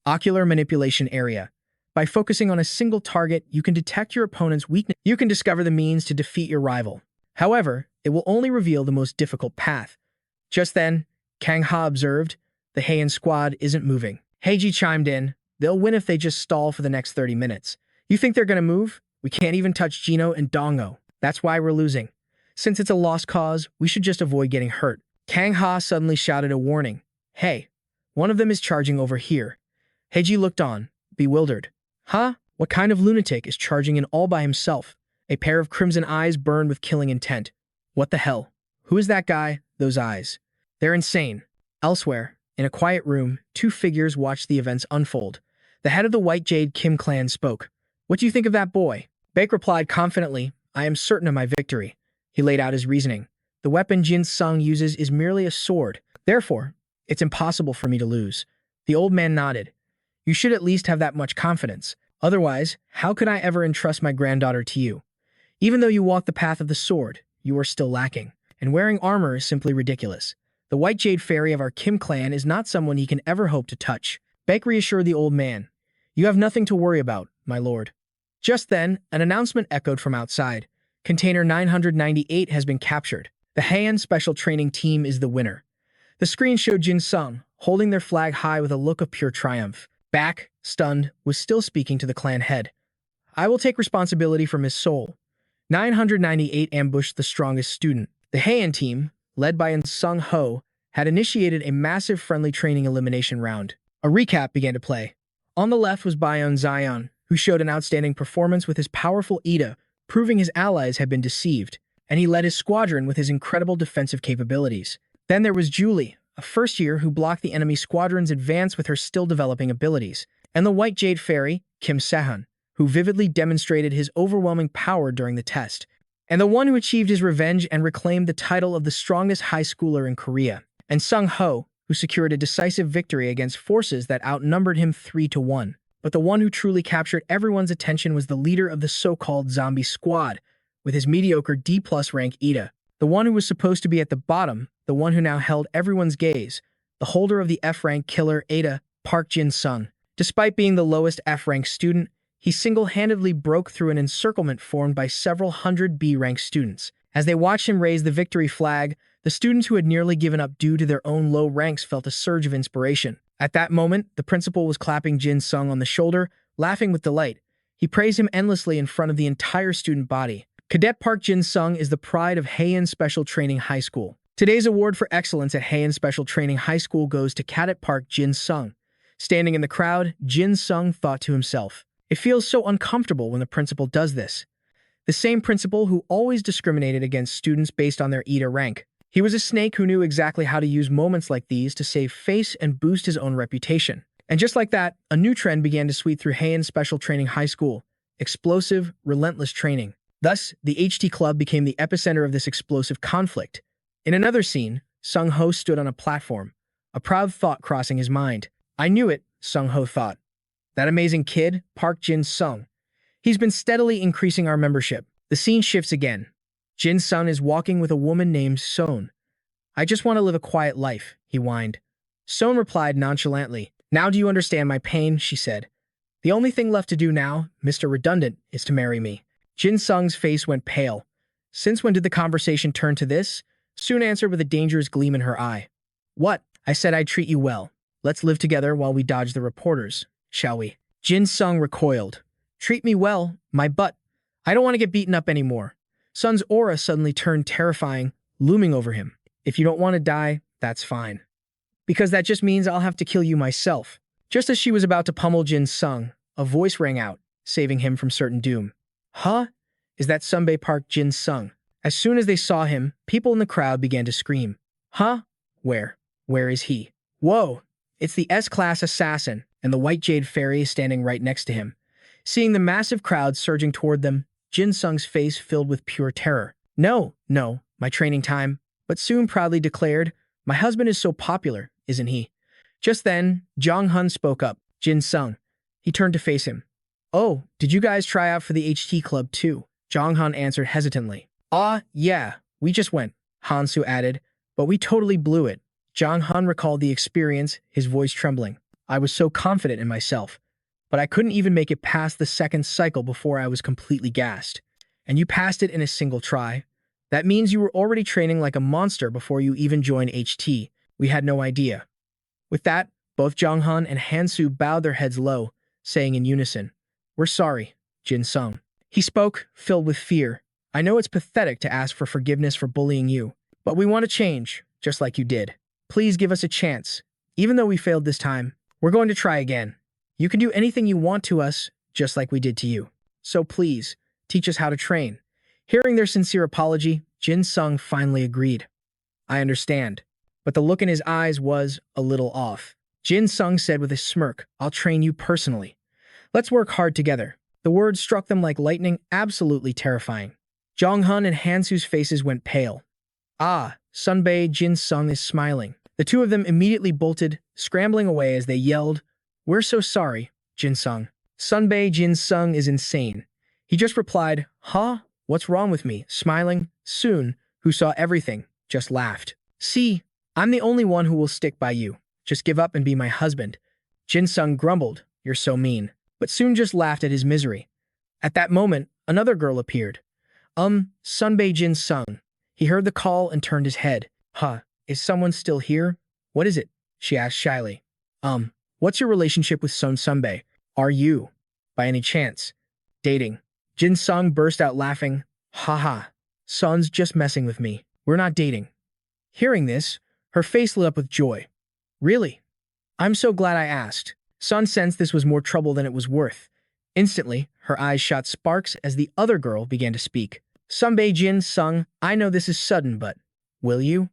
Ocular manipulation area. By focusing on a single target, you can detect your opponent's weakness. You can discover the means to defeat your rival. However, it will only reveal the most difficult path. Just then, Kang Ha observed, the Heian squad isn't moving. Heiji chimed in, they'll win if they just stall for the next 30 minutes. You think they're gonna move? We can't even touch Gino and Dongo. That's why we're losing. Since it's a lost cause, we should just avoid getting hurt. Kang Ha suddenly shouted a warning. Hey, one of them is charging over here. Heiji looked on, bewildered. Huh? What kind of lunatic is charging in all by himself? A pair of crimson eyes burned with killing intent. What the hell? Who is that guy? Those eyes. They're insane. Elsewhere, in a quiet room, two figures watched the events unfold. The head of the White Jade Kim clan spoke. What do you think of that boy? Baek replied confidently, I am certain of my victory. He laid out his reasoning. The weapon Jin Sung uses is merely a sword. Therefore, it's impossible for me to lose. The old man nodded. You should at least have that much confidence. Otherwise, how could I ever entrust my granddaughter to you? Even though you walk the path of the sword, you are still lacking. And wearing armor is simply ridiculous. The White Jade Fairy of our Kim clan is not someone he can ever hope to touch. Baek reassured the old man. You have nothing to worry about, my lord. Just then, an announcement echoed from outside. Container 998 has been captured. The Heian Special Training Team is the winner. The screen showed Jin Sung, holding their flag high with a look of pure triumph. Baek, stunned, was still speaking to the clan head. I will take responsibility for Miss Soul. 998 ambushed the strongest student. The Heian team, led by Sung Ho, had initiated a massive friendly training elimination round. A recap began to play. On the left was Bayon Zion, who showed an outstanding performance with his powerful Ida, proving his allies had been deceived, and he led his squadron with his incredible defensive capabilities. Then there was Julie, a first-year who blocked the enemy squadron's advance with her still-developing abilities, and the White Jade Fairy, Kim Sehun, who vividly demonstrated his overwhelming power during the test, and the one who achieved his revenge and reclaimed the title of the strongest high schooler in Korea, and Sung Ho, who secured a decisive victory against forces that outnumbered him 3-1. But the one who truly captured everyone's attention was the leader of the so-called zombie squad, with his mediocre D+ rank Ida, the one who was supposed to be at the bottom, the one who now held everyone's gaze, the holder of the F-rank killer Ada, Park Jin Sung. Despite being the lowest F-rank student, he single-handedly broke through an encirclement formed by several hundred B-rank students. As they watched him raise the victory flag, the students who had nearly given up due to their own low ranks felt a surge of inspiration. At that moment, the principal was clapping Jin Sung on the shoulder, laughing with delight. He praised him endlessly in front of the entire student body. Cadet Park Jin Sung is the pride of Heian Special Training High School. Today's award for excellence at Heian Special Training High School goes to Cadet Park Jin Sung. Standing in the crowd, Jin Sung thought to himself, it feels so uncomfortable when the principal does this. The same principal who always discriminated against students based on their Ida rank. He was a snake who knew exactly how to use moments like these to save face and boost his own reputation. And just like that, a new trend began to sweep through Heian Special Training High School. Explosive, relentless training. Thus, the HT Club became the epicenter of this explosive conflict. In another scene, Sung Ho stood on a platform, a proud thought crossing his mind. I knew it, Sung Ho thought. That amazing kid, Park Jin Sung. He's been steadily increasing our membership. The scene shifts again. Jin Sung is walking with a woman named Son. I just want to live a quiet life, he whined. Son replied nonchalantly. Now do you understand my pain, she said. The only thing left to do now, Mr. Redundant, is to marry me. Jin Sung's face went pale. Since when did the conversation turn to this? Soon answered with a dangerous gleam in her eye. What? I said I'd treat you well. Let's live together while we dodge the reporters, shall we? Jin Sung recoiled. Treat me well, my butt. I don't want to get beaten up anymore. Sun's aura suddenly turned terrifying, looming over him. If you don't want to die, that's fine. Because that just means I'll have to kill you myself. Just as she was about to pummel Jin Sung, a voice rang out, saving him from certain doom. Huh? Is that Sunbae Park Jin Sung? As soon as they saw him, people in the crowd began to scream. Huh? Where? Where is he? Whoa! It's the S-class assassin, and the White Jade Fairy is standing right next to him. Seeing the massive crowd surging toward them, Jin Sung's face filled with pure terror. No, my training time. But soon proudly declared, my husband is so popular, isn't he? Just then, Jong Hun spoke up. Jin Sung. He turned to face him. Oh, did you guys try out for the HT Club too? Jong Hun answered hesitantly. Yeah, we just went, Hansu added, but we totally blew it. Jong Han recalled the experience, his voice trembling. I was so confident in myself, but I couldn't even make it past the second cycle before I was completely gassed. And you passed it in a single try? That means you were already training like a monster before you even joined HT. We had no idea. With that, both Jong Han and Hansu bowed their heads low, saying in unison, We're sorry, Jin Sung. He spoke, filled with fear. I know it's pathetic to ask for forgiveness for bullying you, but we want to change, just like you did. Please give us a chance. Even though we failed this time, we're going to try again. You can do anything you want to us, just like we did to you. So please, teach us how to train. Hearing their sincere apology, Jin Sung finally agreed. I understand, but the look in his eyes was a little off. Jin Sung said with a smirk, I'll train you personally. Let's work hard together. The words struck them like lightning, absolutely terrifying. Jong Han and Hansu's faces went pale. Ah, Sunbae Jin Sung is smiling. The two of them immediately bolted, scrambling away as they yelled, We're so sorry, Jin Sung. Sunbae Jin Sung is insane. He just replied, Huh? What's wrong with me? Smiling. Soon, who saw everything, just laughed. See, I'm the only one who will stick by you. Just give up and be my husband. Jin Sung grumbled, You're so mean. But Soon just laughed at his misery. At that moment, another girl appeared. Sunbae Jin Sung. He heard the call and turned his head. Huh, is someone still here? What is it? She asked shyly. What's your relationship with Sunbae? Are you, by any chance, dating? Jin Sung burst out laughing. Haha, Sun's just messing with me. We're not dating. Hearing this, her face lit up with joy. Really? I'm so glad I asked. Sun sensed this was more trouble than it was worth. Instantly, her eyes shot sparks as the other girl began to speak. Sunbae Jin Sung, I know this is sudden, but will you?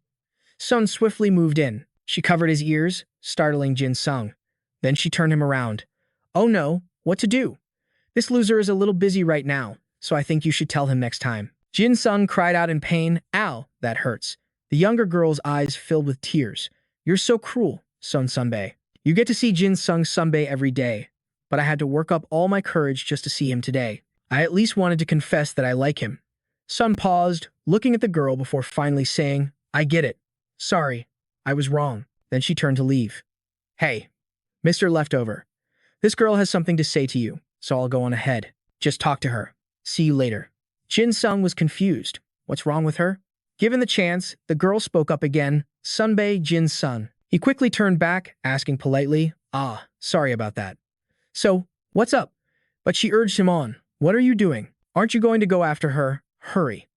Sun swiftly moved in. She covered his ears, startling Jin Sung. Then she turned him around. Oh no, what to do? This loser is a little busy right now, so I think you should tell him next time. Jin Sung cried out in pain. Ow, that hurts. The younger girl's eyes filled with tears. You're so cruel, Sunbae. You get to see Jin Sung Sunbae every day, but I had to work up all my courage just to see him today. I at least wanted to confess that I like him. Sun paused, looking at the girl before finally saying, I get it. Sorry, I was wrong. Then she turned to leave. Hey, Mr. Leftover. This girl has something to say to you, so I'll go on ahead. Just talk to her. See you later. Jin Sung was confused. What's wrong with her? Given the chance, the girl spoke up again. Sunbae Jin Sung. He quickly turned back, asking politely, sorry about that. So, what's up? But she urged him on. What are you doing? Aren't you going to go after her? Hurry.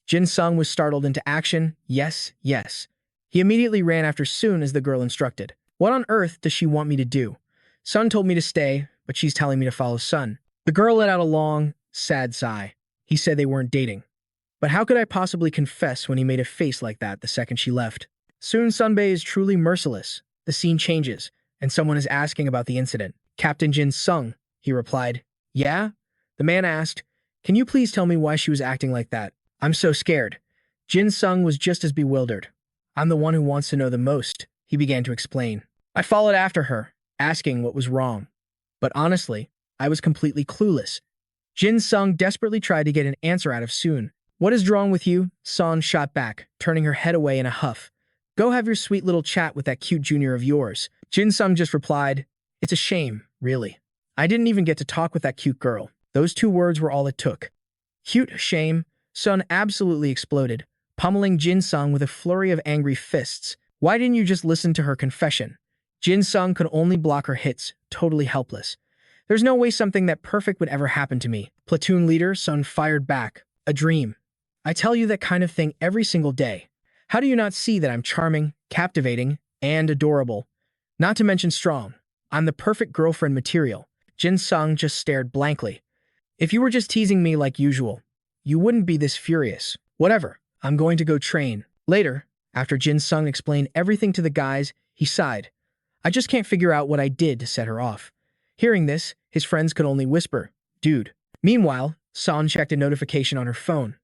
Jin Sung was startled into action. Yes, yes. He immediately ran after Soon as the girl instructed. What on earth does she want me to do? Sun told me to stay, but she's telling me to follow Sun. The girl let out a long, sad sigh. He said they weren't dating. But how could I possibly confess when he made a face like that the second she left? Soon Sunbae is truly merciless. The scene changes, and someone is asking about the incident. Captain Jin Sung, he replied. Yeah? The man asked, Can you please tell me why she was acting like that? I'm so scared. Jin Sung was just as bewildered. I'm the one who wants to know the most, he began to explain. I followed after her, asking what was wrong. But honestly, I was completely clueless. Jin Sung desperately tried to get an answer out of Soon. What is wrong with you? Sun shot back, turning her head away in a huff. Go have your sweet little chat with that cute junior of yours. Jin Sung just replied, It's a shame, really. I didn't even get to talk with that cute girl. Those 2 words were all it took. Cute shame. Sun absolutely exploded, pummeling Jin Sung with a flurry of angry fists. Why didn't you just listen to her confession? Jin Sung could only block her hits, totally helpless. There's no way something that perfect would ever happen to me. Platoon leader Sun fired back. A dream. I tell you that kind of thing every single day. How do you not see that I'm charming, captivating, and adorable? Not to mention strong. I'm the perfect girlfriend material. Jin Sung just stared blankly. If you were just teasing me like usual, you wouldn't be this furious. Whatever, I'm going to go train. Later, after Jin Sung explained everything to the guys, he sighed. I just can't figure out what I did to set her off. Hearing this, his friends could only whisper, Dude. Meanwhile, Sun checked a notification on her phone.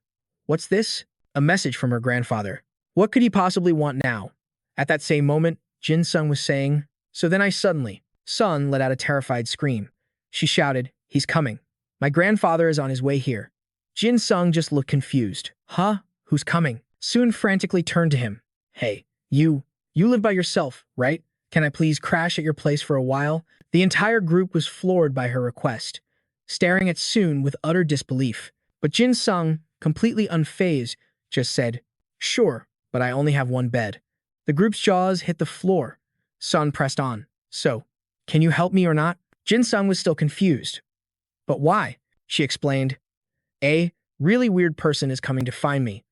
What's this? A message from her grandfather. What could he possibly want now? At that same moment, Jin Sung was saying, So then Sun let out a terrified scream. She shouted, He's coming. My grandfather is on his way here. Jin Sung just looked confused. Huh? Who's coming? Soon frantically turned to him. Hey, you. You live by yourself, right? Can I please crash at your place for a while? The entire group was floored by her request, staring at Soon with utter disbelief. But Jin Sung, completely unfazed, just said, "Sure, but I only have one bed." The group's jaws hit the floor. Sun pressed on. "So, can you help me or not?" Jin Sung was still confused. "But why?" She explained. "A really weird person is coming to find me."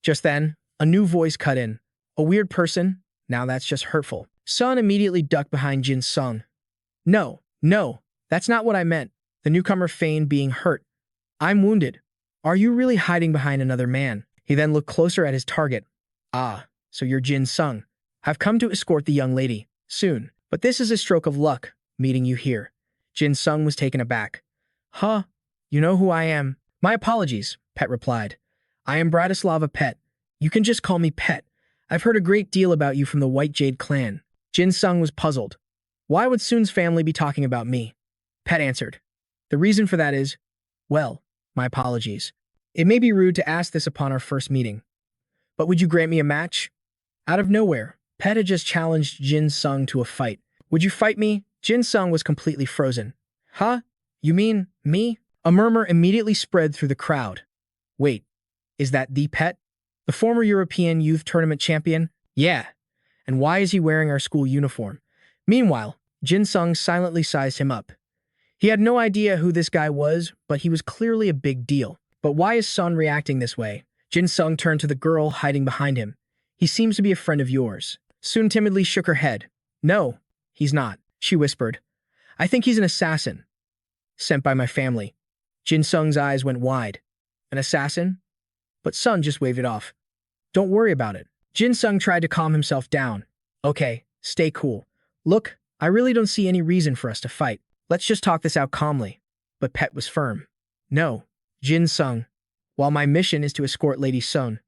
Just then, a new voice cut in. "A weird person? Now that's just hurtful." Sun immediately ducked behind Jin Sung. No, that's not what I meant." The newcomer feigned being hurt. "I'm wounded. Are you really hiding behind another man?" He then looked closer at his target. "Ah, so you're Jin Sung. I've come to escort the young lady, soon. But this is a stroke of luck, meeting you here." Jin Sung was taken aback. "Huh? You know who I am?" "My apologies," Pet replied. "I am Bratislava Pet. You can just call me Pet. I've heard a great deal about you from the White Jade clan." Jin Sung was puzzled. "Why would Soon's family be talking about me?" Pet answered. "The reason for that is, well, my apologies. It may be rude to ask this upon our first meeting, but would you grant me a match?" Out of nowhere, Pet had just challenged Jin Sung to a fight. "Would you fight me?" Jin Sung was completely frozen. "Huh? You mean me?" A murmur immediately spread through the crowd. "Wait, is that the Pet? The former European Youth Tournament champion?" "Yeah. And why is he wearing our school uniform?" Meanwhile, Jin Sung silently sized him up. He had no idea who this guy was, but he was clearly a big deal. "But why is Sun reacting this way?" Jin Sung turned to the girl hiding behind him. "He seems to be a friend of yours." Soon timidly shook her head. "No, he's not," she whispered. "I think he's an assassin. Sent by my family." Jin Sung's eyes went wide. "An assassin?" But Sun just waved it off. "Don't worry about it." Jin Sung tried to calm himself down. "Okay, stay cool. Look, I really don't see any reason for us to fight. Let's just talk this out calmly." But Pet was firm. "No, Jin Sung. While my mission is to escort Lady Sun,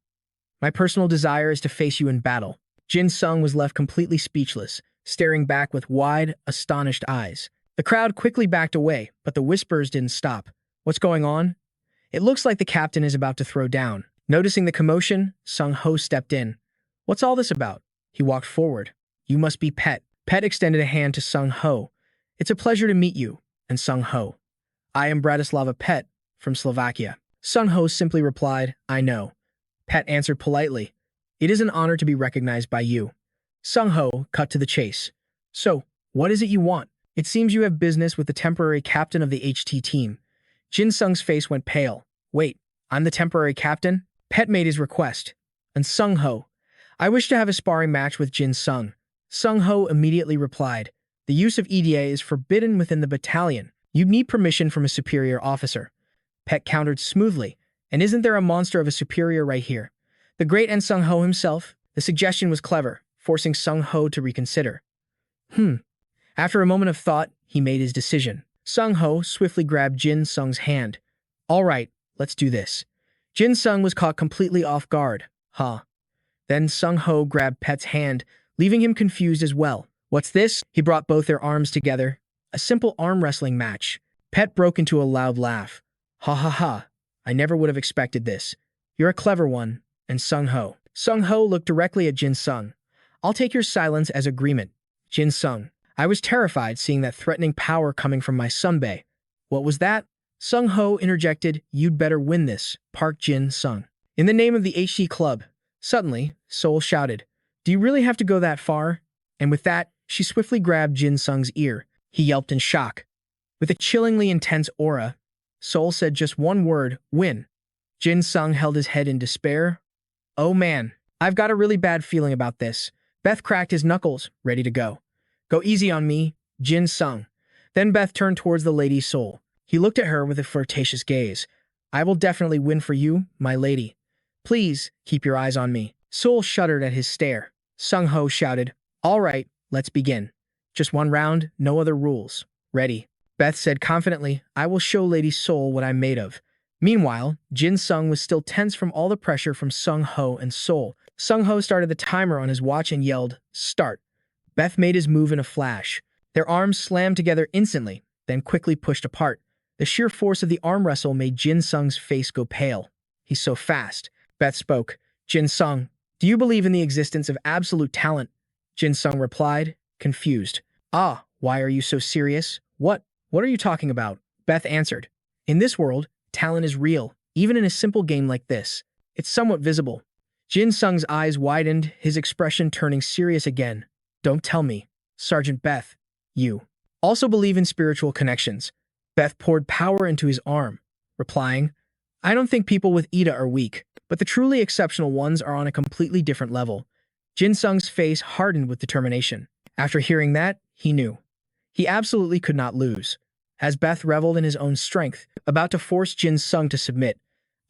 my personal desire is to face you in battle." Jin Sung was left completely speechless, staring back with wide, astonished eyes. The crowd quickly backed away, but the whispers didn't stop. "What's going on?" "It looks like the captain is about to throw down." Noticing the commotion, Sung Ho stepped in. "What's all this about?" He walked forward. "You must be Pet." Pet extended a hand to Sung Ho. "It's a pleasure to meet you." And Sung Ho. "I am Bratislava Pet, from Slovakia." Sung Ho simply replied, "I know." Pet answered politely, "It is an honor to be recognized by you." Sung Ho cut to the chase. "So, what is it you want?" "It seems you have business with the temporary captain of the HT team." Jin Sung's face went pale. "Wait, I'm the temporary captain?" Pet made his request. And Sung Ho. "I wish to have a sparring match with Jin Sung." Sung Ho immediately replied, "The use of EDA is forbidden within the battalion. You need permission from a superior officer." Pet countered smoothly, "And isn't there a monster of a superior right here? The great En Sung Ho himself?" The suggestion was clever, forcing Sung Ho to reconsider. After a moment of thought, he made his decision. Sung Ho swiftly grabbed Jin Sung's hand. "All right, let's do this." Jin Sung was caught completely off guard. "Huh." Then Sung Ho grabbed Pet's hand, leaving him confused as well. "What's this?" He brought both their arms together. A simple arm wrestling match. Pet broke into a loud laugh. "Ha ha ha. I never would have expected this. You're a clever one." And Sung Ho. Sung Ho looked directly at Jin Sung. "I'll take your silence as agreement." Jin Sung. "I was terrified seeing that threatening power coming from my sunbae." "What was that?" Sung Ho interjected. "You'd better win this." Park Jin Sung. "In the name of the HT club." Suddenly, Seoul shouted, "Do you really have to go that far?" And with that, she swiftly grabbed Jin Sung's ear. He yelped in shock. With a chillingly intense aura, Seoul said just one word, "Win." Jin Sung held his head in despair. "Oh man, I've got a really bad feeling about this." Beth cracked his knuckles, ready to go. "Go easy on me, Jin Sung." Then Beth turned towards the lady Seoul. He looked at her with a flirtatious gaze. "I will definitely win for you, my lady. Please, keep your eyes on me." Seoul shuddered at his stare. Sung Ho shouted, "All right, let's begin. Just one round, no other rules. Ready." Beth said confidently, "I will show Lady Seoul what I'm made of." Meanwhile, Jin Sung was still tense from all the pressure from Sung Ho and Seoul. Sung Ho started the timer on his watch and yelled, "Start." Beth made his move in a flash. Their arms slammed together instantly, then quickly pushed apart. The sheer force of the arm wrestle made Jin Sung's face go pale. "He's so fast." Beth spoke. "Jin Sung, do you believe in the existence of absolute talent?" Jin Sung replied, confused. Ah, why are you so serious? What are you talking about? Beth answered. In this world, talent is real, even in a simple game like this. It's somewhat visible. Jin Sung's eyes widened, his expression turning serious again. Don't tell me, Sergeant Beth, you also believe in spiritual connections. Beth poured power into his arm, replying, I don't think people with Ida are weak, but the truly exceptional ones are on a completely different level. Jin Sung's face hardened with determination. After hearing that, he knew. He absolutely could not lose. As Beth reveled in his own strength, about to force Jin Sung to submit,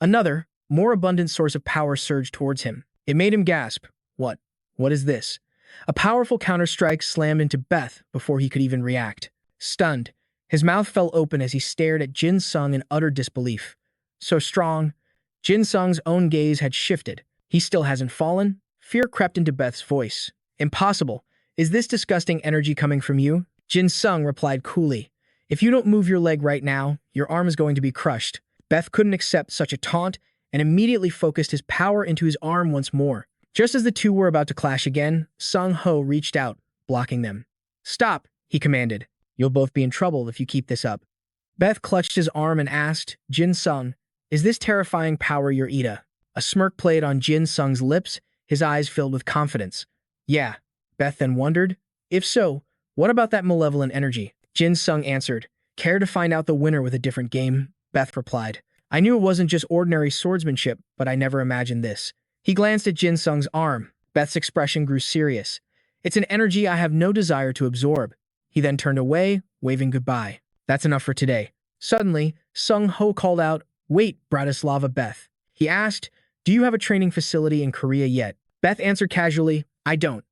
another, more abundant source of power surged towards him. It made him gasp. What? What is this? A powerful counterstrike slammed into Beth before he could even react. Stunned, his mouth fell open as he stared at Jin Sung in utter disbelief. So strong. Jin Sung's own gaze had shifted. He still hasn't fallen? Fear crept into Beth's voice. Impossible. Is this disgusting energy coming from you? Jin Sung replied coolly. If you don't move your leg right now, your arm is going to be crushed. Beth couldn't accept such a taunt and immediately focused his power into his arm once more. Just as the two were about to clash again, Sung Ho reached out, blocking them. Stop, he commanded. You'll both be in trouble if you keep this up. Beth clutched his arm and asked, Jin Sung, is this terrifying power your Ida? A smirk played on Jin Sung's lips, his eyes filled with confidence. Yeah, Beth then wondered. If so, what about that malevolent energy? Jin Sung answered. Care to find out the winner with a different game? Beth replied. I knew it wasn't just ordinary swordsmanship, but I never imagined this. He glanced at Jin Sung's arm. Beth's expression grew serious. It's an energy I have no desire to absorb. He then turned away, waving goodbye. That's enough for today. Suddenly, Sung Ho called out, Wait, Bratislava Beth. He asked, Do you have a training facility in Korea yet? Beth answered casually, I don't.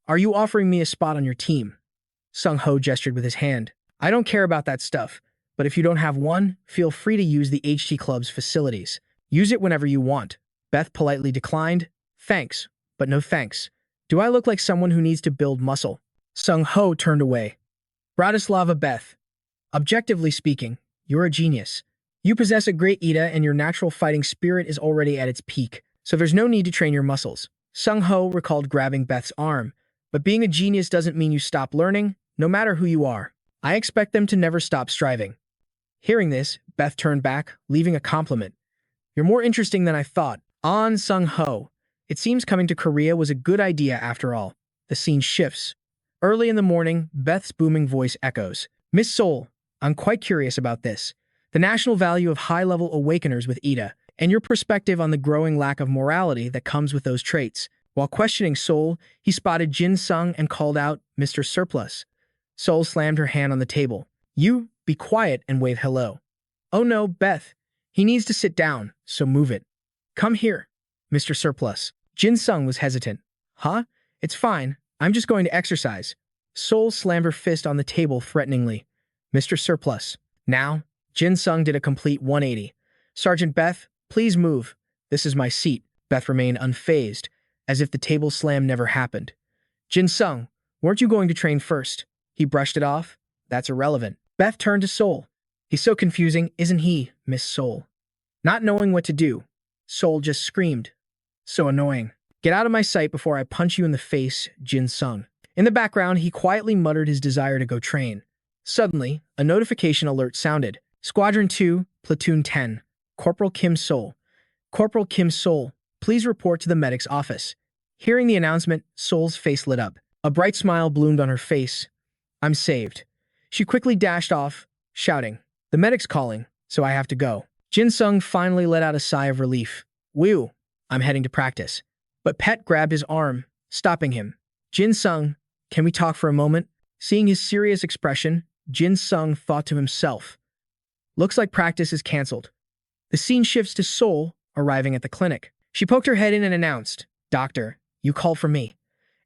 Are you offering me a spot on your team? Sung Ho gestured with his hand. I don't care about that stuff, but if you don't have one, feel free to use the HT Club's facilities. Use it whenever you want. Beth politely declined. Thanks, but no thanks. Do I look like someone who needs to build muscle? Sung Ho turned away. Bratislava Beth. Objectively speaking, you're a genius. You possess a great Ida and your natural fighting spirit is already at its peak, so there's no need to train your muscles. Sung Ho recalled grabbing Beth's arm. But being a genius doesn't mean you stop learning, no matter who you are. I expect them to never stop striving. Hearing this, Beth turned back, leaving a compliment. You're more interesting than I thought. On Sung Ho. It seems coming to Korea was a good idea after all. The scene shifts. Early in the morning, Beth's booming voice echoes. Miss Seoul, I'm quite curious about this. The national value of high-level awakeners with Ida, and your perspective on the growing lack of morality that comes with those traits. While questioning Seoul, he spotted Jin Sung and called out, Mr. Surplus. Seoul slammed her hand on the table. You, be quiet and wave hello. Oh no, Beth. He needs to sit down, so move it. Come here, Mr. Surplus. Jin Sung was hesitant. Huh? It's fine. I'm just going to exercise. Seoul slammed her fist on the table threateningly. Mr. Surplus. Now, Jin Sung did a complete 180. Sergeant Beth, please move. This is my seat. Beth remained unfazed, as if the table slam never happened. Jin Sung, weren't you going to train first? He brushed it off. That's irrelevant. Beth turned to Seoul. He's so confusing, isn't he, Miss Seoul? Not knowing what to do, Seoul just screamed. So annoying. Get out of my sight before I punch you in the face, Jin Sung. In the background, he quietly muttered his desire to go train. Suddenly, a notification alert sounded. Squadron 2, Platoon 10. Corporal Kim Seoul. Corporal Kim Seoul, please report to the medic's office. Hearing the announcement, Seoul's face lit up. A bright smile bloomed on her face. I'm saved. She quickly dashed off, shouting, The medic's calling, so I have to go. Jin Sung finally let out a sigh of relief. Whew, I'm heading to practice. But Pet grabbed his arm, stopping him. Jin Sung, can we talk for a moment? Seeing his serious expression, Jin Sung thought to himself. Looks like practice is cancelled. The scene shifts to Seoul, arriving at the clinic. She poked her head in and announced, Doctor, you called for me.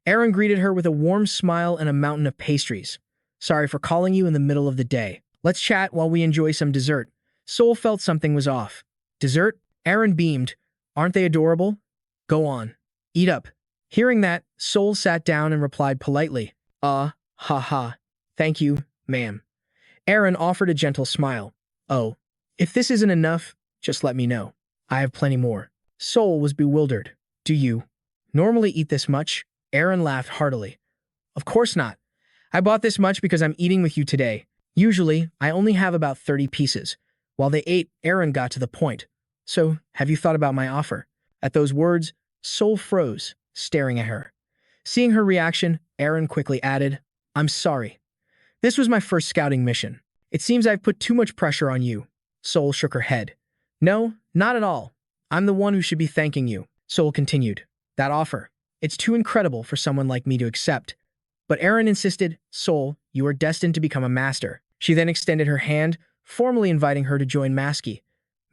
Aaron greeted her with a warm smile and a mountain of pastries. Sorry for calling you in the middle of the day. Let's chat while we enjoy some dessert. Seoul felt something was off. Dessert? Aaron beamed. Aren't they adorable? Go on. Eat up. Hearing that, Seoul sat down and replied politely. Ha ha. Thank you, ma'am. Aaron offered a gentle smile. Oh, if this isn't enough, just let me know. I have plenty more. Seoul was bewildered. Do you normally eat this much? Aaron laughed heartily. Of course not. I bought this much because I'm eating with you today. Usually, I only have about 30 pieces. While they ate, Aaron got to the point. So, have you thought about my offer? At those words, Soul froze, staring at her. Seeing her reaction, Aaron quickly added, I'm sorry. This was my first scouting mission. It seems I've put too much pressure on you. Soul shook her head. No, not at all. I'm the one who should be thanking you. Soul continued. That offer. It's too incredible for someone like me to accept. But Aaron insisted, Soul, you are destined to become a master. She then extended her hand, formally inviting her to join Maski.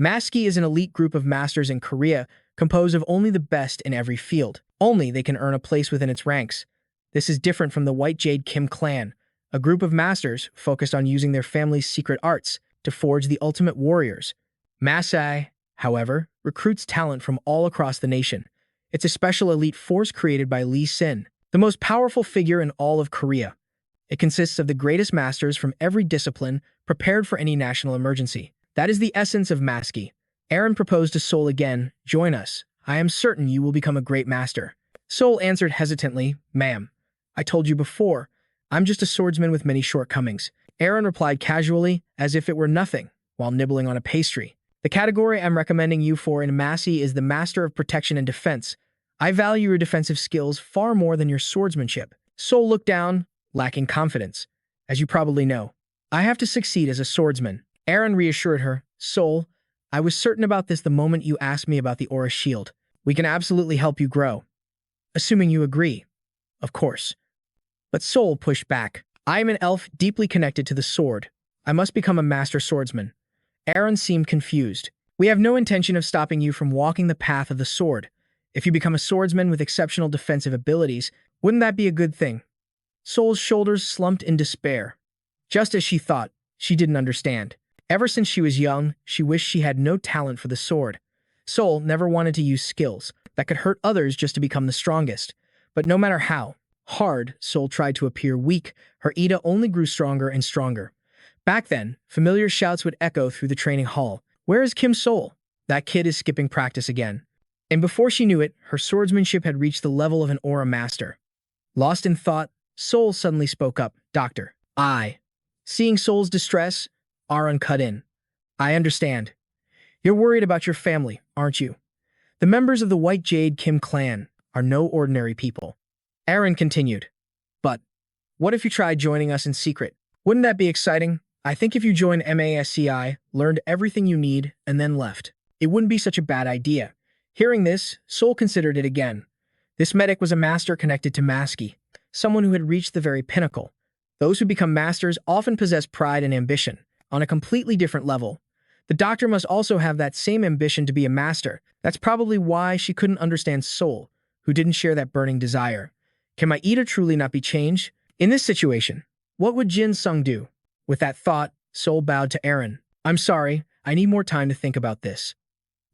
Maski is an elite group of masters in Korea, composed of only the best in every field. Only they can earn a place within its ranks. This is different from the White Jade Kim clan, a group of masters focused on using their family's secret arts to forge the ultimate warriors. Masai, however, recruits talent from all across the nation. It's a special elite force created by Lee Sin, the most powerful figure in all of Korea. It consists of the greatest masters from every discipline, prepared for any national emergency. That is the essence of Maski. Aaron proposed to Soul again, join us. I am certain you will become a great master. Soul answered hesitantly, Ma'am, I told you before, I'm just a swordsman with many shortcomings. Aaron replied casually, as if it were nothing, while nibbling on a pastry. The category I'm recommending you for in Massey is the Master of Protection and Defense. I value your defensive skills far more than your swordsmanship. Soul looked down, lacking confidence. As you probably know, I have to succeed as a swordsman. Aaron reassured her, Soul, I was certain about this the moment you asked me about the Aura Shield. We can absolutely help you grow. Assuming you agree. Of course. But Soul pushed back. I am an elf deeply connected to the sword. I must become a master swordsman. Aaron seemed confused. We have no intention of stopping you from walking the path of the sword. If you become a swordsman with exceptional defensive abilities, wouldn't that be a good thing? Soul's shoulders slumped in despair. Just as she thought, she didn't understand. Ever since she was young, she wished she had no talent for the sword. Soul never wanted to use skills that could hurt others just to become the strongest. But no matter how hard Soul tried to appear weak, her Ida only grew stronger and stronger. Back then, familiar shouts would echo through the training hall. Where is Kim Soul? That kid is skipping practice again. And before she knew it, her swordsmanship had reached the level of an aura master. Lost in thought, Soul suddenly spoke up. Doctor, Seeing Soul's distress, Aaron cut in. I understand. You're worried about your family, aren't you? The members of the White Jade Kim clan are no ordinary people. Aaron continued. But what if you tried joining us in secret? Wouldn't that be exciting? I think if you joined MASCI, learned everything you need, and then left, it wouldn't be such a bad idea. Hearing this, Soul considered it again. This medic was a master connected to Maski, someone who had reached the very pinnacle. Those who become masters often possess pride and ambition, on a completely different level. The doctor must also have that same ambition to be a master. That's probably why she couldn't understand Soul, who didn't share that burning desire. Can my Ida truly not be changed? In this situation, what would Jin Sung do? With that thought, Soul bowed to Aaron. I'm sorry, I need more time to think about this.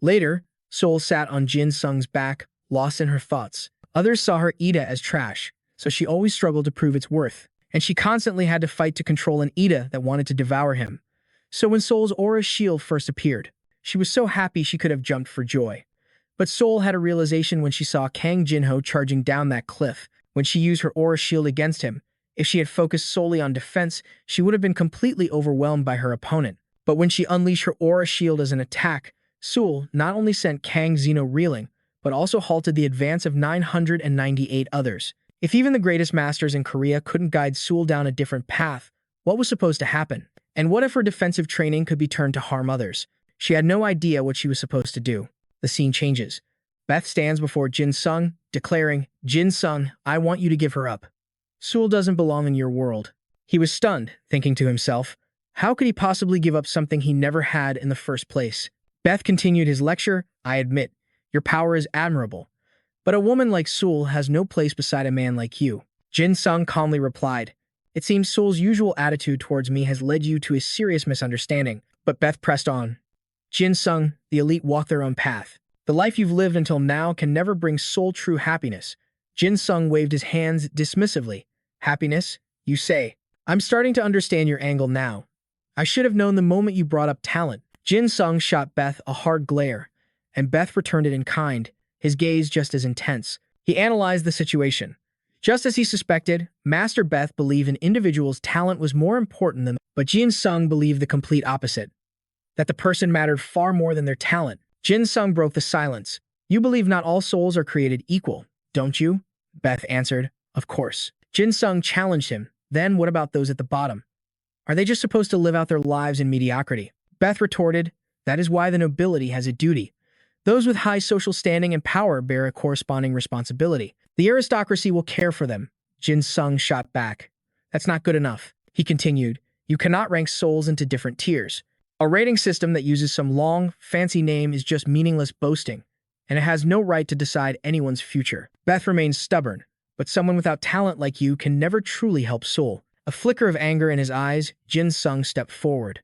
Later, Soul sat on Jin Sung's back, lost in her thoughts. Others saw her Ida as trash, so she always struggled to prove its worth, and she constantly had to fight to control an Ida that wanted to devour him. So when Soul's aura shield first appeared, she was so happy she could have jumped for joy. But Soul had a realization when she saw Kang Jinho charging down that cliff. When she used her aura shield against him, if she had focused solely on defense, she would have been completely overwhelmed by her opponent. But when she unleashed her aura shield as an attack, Soul not only sent Kang Zeno reeling, but also halted the advance of 998 others. If even the greatest masters in Korea couldn't guide Soul down a different path, what was supposed to happen? And what if her defensive training could be turned to harm others? She had no idea what she was supposed to do. The scene changes. Beth stands before Jin Sung, declaring, Jin Sung, I want you to give her up. Soul doesn't belong in your world. He was stunned, thinking to himself, how could he possibly give up something he never had in the first place? Beth continued his lecture, I admit, your power is admirable. But a woman like Soul has no place beside a man like you. Jin Sung calmly replied, it seems Soul's usual attitude towards me has led you to a serious misunderstanding. But Beth pressed on. Jin Sung, the elite walk their own path. The life you've lived until now can never bring Soul true happiness. Jin Sung waved his hands dismissively. Happiness, you say? I'm starting to understand your angle now. I should have known the moment you brought up talent. Jin Sung shot Beth a hard glare, and Beth returned it in kind, his gaze just as intense. He analyzed the situation. Just as he suspected, Master Beth believed an individual's talent was more important than, but Jin Sung believed the complete opposite, that the person mattered far more than their talent. Jin Sung broke the silence. You believe not all souls are created equal, don't you? Beth answered, of course. Jin Sung challenged him. Then what about those at the bottom? Are they just supposed to live out their lives in mediocrity? Beth retorted, that is why the nobility has a duty. Those with high social standing and power bear a corresponding responsibility. The aristocracy will care for them. Jin Sung shot back. That's not good enough. He continued, you cannot rank souls into different tiers. A rating system that uses some long, fancy name is just meaningless boasting, and it has no right to decide anyone's future. Beth remained stubborn, but someone without talent like you can never truly help soul. A flicker of anger in his eyes, Jin Sung stepped forward.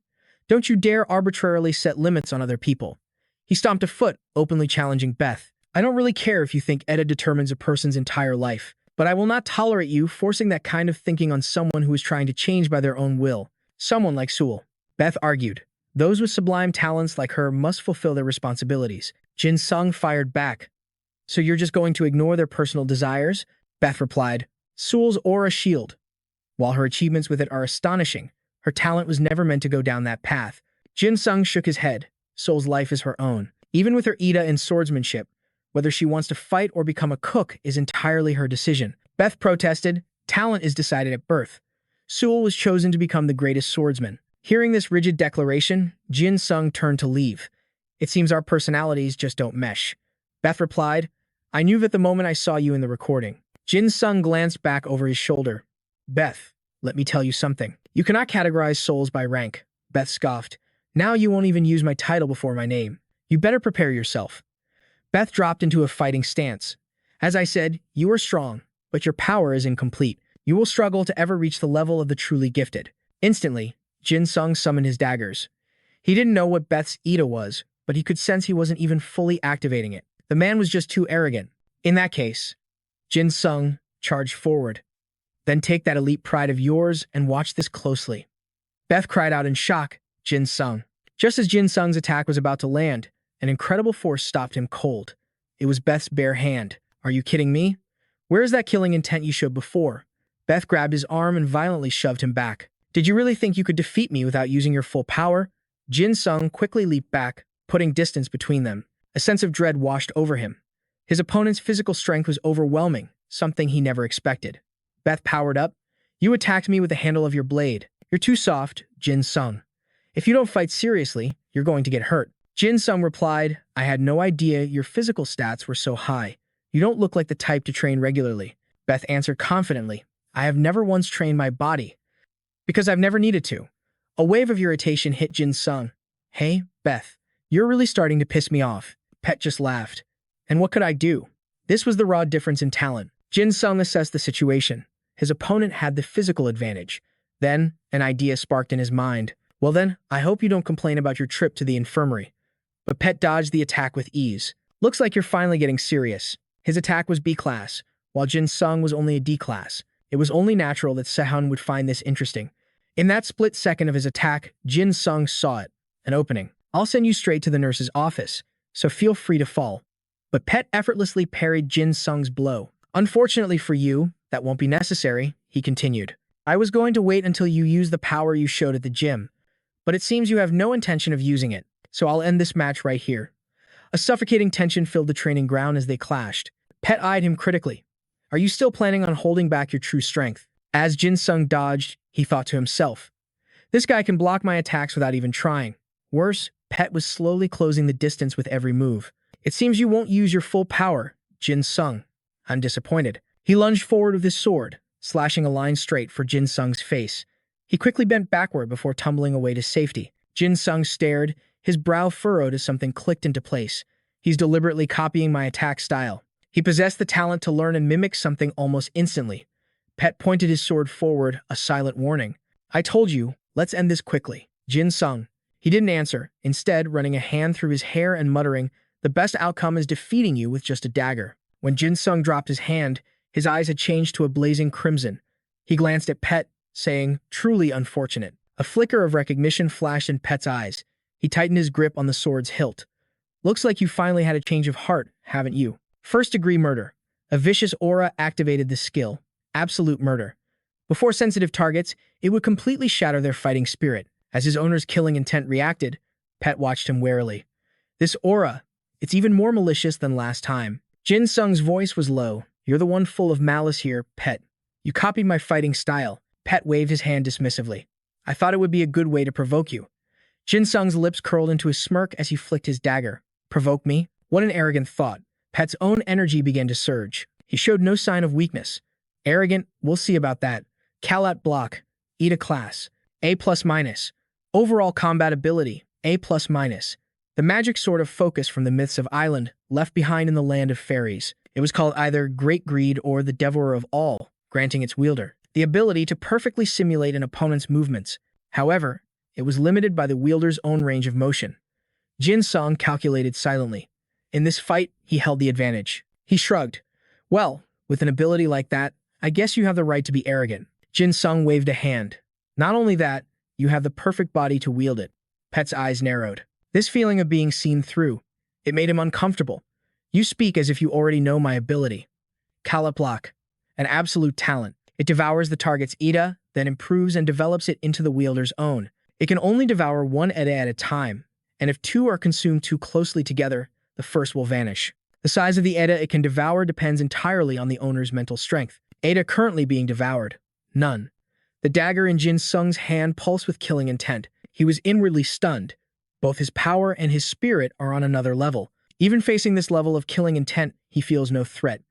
Don't you dare arbitrarily set limits on other people. He stomped a foot, openly challenging Beth. I don't really care if you think Edda determines a person's entire life, but I will not tolerate you forcing that kind of thinking on someone who is trying to change by their own will. Someone like Sewell. Beth argued. Those with sublime talents like her must fulfill their responsibilities. Jin Sung fired back. So you're just going to ignore their personal desires? Beth replied. Sewell's aura shield. While her achievements with it are astonishing, her talent was never meant to go down that path. Jin Sung shook his head. Soul's life is her own. Even with her Ida in swordsmanship, whether she wants to fight or become a cook is entirely her decision. Beth protested, talent is decided at birth. Sewell was chosen to become the greatest swordsman. Hearing this rigid declaration, Jin Sung turned to leave. It seems our personalities just don't mesh. Beth replied, I knew that the moment I saw you in the recording. Jin Sung glanced back over his shoulder. Beth, let me tell you something. You cannot categorize souls by rank. Beth scoffed. Now you won't even use my title before my name. You better prepare yourself. Beth dropped into a fighting stance. As I said, you are strong, but your power is incomplete. You will struggle to ever reach the level of the truly gifted. Instantly, Jin Sung summoned his daggers. He didn't know what Beth's Ida was, but he could sense he wasn't even fully activating it. The man was just too arrogant. In that case, Jin Sung charged forward. Then take that elite pride of yours and watch this closely. Beth cried out in shock, Jin Sung. Just as Jin Sung's attack was about to land, an incredible force stopped him cold. It was Beth's bare hand. Are you kidding me? Where is that killing intent you showed before? Beth grabbed his arm and violently shoved him back. Did you really think you could defeat me without using your full power? Jin Sung quickly leaped back, putting distance between them. A sense of dread washed over him. His opponent's physical strength was overwhelming, something he never expected. Beth powered up. You attacked me with the handle of your blade. You're too soft, Jin Sung. If you don't fight seriously, you're going to get hurt. Jin Sung replied, I had no idea your physical stats were so high. You don't look like the type to train regularly. Beth answered confidently, I have never once trained my body, because I've never needed to. A wave of irritation hit Jin Sung. Hey, Beth, you're really starting to piss me off. Pet just laughed. And what could I do? This was the raw difference in talent. Jin Sung assessed the situation. His opponent had the physical advantage. Then, an idea sparked in his mind. Well then, I hope you don't complain about your trip to the infirmary. But Pet dodged the attack with ease. Looks like you're finally getting serious. His attack was B-class, while Jin Sung was only a D-class. It was only natural that Sehun would find this interesting. In that split second of his attack, Jin Sung saw it. An opening. I'll send you straight to the nurse's office, so feel free to fall. But Pet effortlessly parried Jin Sung's blow. Unfortunately for you, that won't be necessary, he continued. I was going to wait until you use the power you showed at the gym, but it seems you have no intention of using it, so I'll end this match right here. A suffocating tension filled the training ground as they clashed. Pet eyed him critically. Are you still planning on holding back your true strength? As Jin Sung dodged, he thought to himself, this guy can block my attacks without even trying. Worse, Pet was slowly closing the distance with every move. It seems you won't use your full power, Jin Sung. I'm disappointed. He lunged forward with his sword, slashing a line straight for Jin Sung's face. He quickly bent backward before tumbling away to safety. Jin Sung stared, his brow furrowed as something clicked into place. He's deliberately copying my attack style. He possessed the talent to learn and mimic something almost instantly. Pet pointed his sword forward, a silent warning. I told you, let's end this quickly. Jin Sung. He didn't answer, instead running a hand through his hair and muttering, the best outcome is defeating you with just a dagger. When Jin Sung dropped his hand, his eyes had changed to a blazing crimson. He glanced at Pet, saying, truly unfortunate. A flicker of recognition flashed in Pet's eyes. He tightened his grip on the sword's hilt. Looks like you finally had a change of heart, haven't you? First-degree murder. A vicious aura activated the skill. absolute murder. Before sensitive targets, it would completely shatter their fighting spirit. As his owner's killing intent reacted, Pet watched him warily. This aura, it's even more malicious than last time. Jin Sung's voice was low. You're the one full of malice here, Pet. You copied my fighting style. Pet waved his hand dismissively. I thought it would be a good way to provoke you. Jin Sung's lips curled into a smirk as he flicked his dagger. Provoke me? What an arrogant thought. Pet's own energy began to surge. He showed no sign of weakness. Arrogant? We'll see about that. Kalat block. Ida class. A+-. Overall combat ability. A+-. The magic sword of focus from the myths of Island, left behind in the land of fairies. It was called either Great Greed or the Devourer of All, granting its wielder the ability to perfectly simulate an opponent's movements. However, it was limited by the wielder's own range of motion. Jin Sung calculated silently. In this fight, he held the advantage. He shrugged. Well, with an ability like that, I guess you have the right to be arrogant. Jin Sung waved a hand. Not only that, you have the perfect body to wield it. Pet's eyes narrowed. This feeling of being seen through, it made him uncomfortable. You speak as if you already know my ability. Kala block. An absolute talent. It devours the target's Ida, then improves and develops it into the wielder's own. It can only devour one Ida at a time, and if two are consumed too closely together, the first will vanish. The size of the Ida it can devour depends entirely on the owner's mental strength. Ida currently being devoured. None. The dagger in Jin Sung's hand pulsed with killing intent. He was inwardly stunned. Both his power and his spirit are on another level. Even facing this level of killing intent, he feels no threat.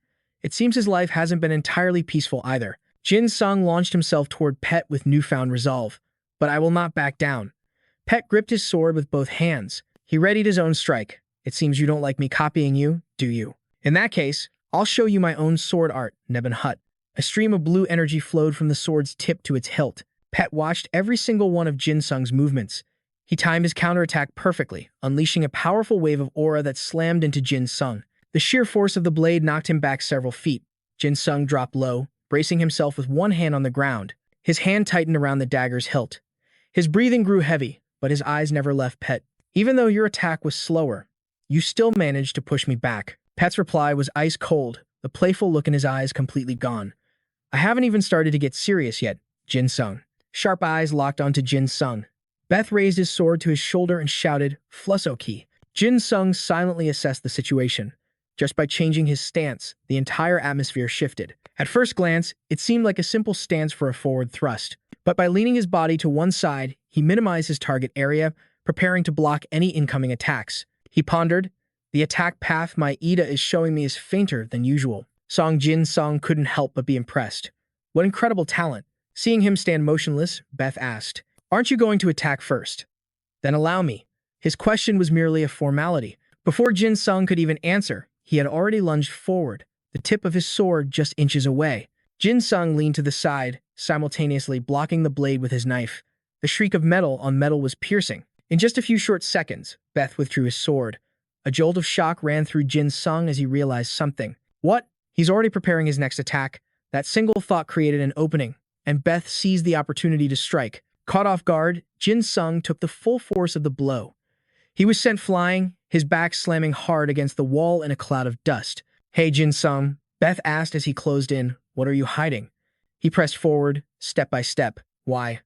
It seems his life hasn't been entirely peaceful either. Jin Sung launched himself toward Pet with newfound resolve. But I will not back down. Pet gripped his sword with both hands. He readied his own strike. It seems you don't like me copying you, do you? In that case, I'll show you my own sword art, Neben Hut. A stream of blue energy flowed from the sword's tip to its hilt. Pet watched every single one of Jin Sung's movements. He timed his counterattack perfectly, unleashing a powerful wave of aura that slammed into Jin Sung. The sheer force of the blade knocked him back several feet. Jin Sung dropped low, bracing himself with one hand on the ground. His hand tightened around the dagger's hilt. His breathing grew heavy, but his eyes never left Pet. Even though your attack was slower, you still managed to push me back. Pet's reply was ice cold, the playful look in his eyes completely gone. I haven't even started to get serious yet, Jin Sung. Sharp eyes locked onto Jin Sung. Beth raised his sword to his shoulder and shouted, Flussoki. Jin Sung silently assessed the situation. Just by changing his stance, the entire atmosphere shifted. At first glance, it seemed like a simple stance for a forward thrust. But by leaning his body to one side, he minimized his target area, preparing to block any incoming attacks. He pondered, the attack path my Ida is showing me is fainter than usual. Jin Sung couldn't help but be impressed. What incredible talent. Seeing him stand motionless, Beth asked, Aren't you going to attack first? Then allow me. His question was merely a formality. Before Jin Sung could even answer, he had already lunged forward, the tip of his sword just inches away. Jin Sung leaned to the side, simultaneously blocking the blade with his knife. The shriek of metal on metal was piercing. In just a few short seconds, Beth withdrew his sword. A jolt of shock ran through Jin Sung as he realized something. What? He's already preparing his next attack. That single thought created an opening, and Beth seized the opportunity to strike. Caught off guard, Jin Sung took the full force of the blow. He was sent flying, his back slamming hard against the wall in a cloud of dust. Hey, Jin Sung, Beth asked as he closed in, what are you hiding? He pressed forward, step by step. Why?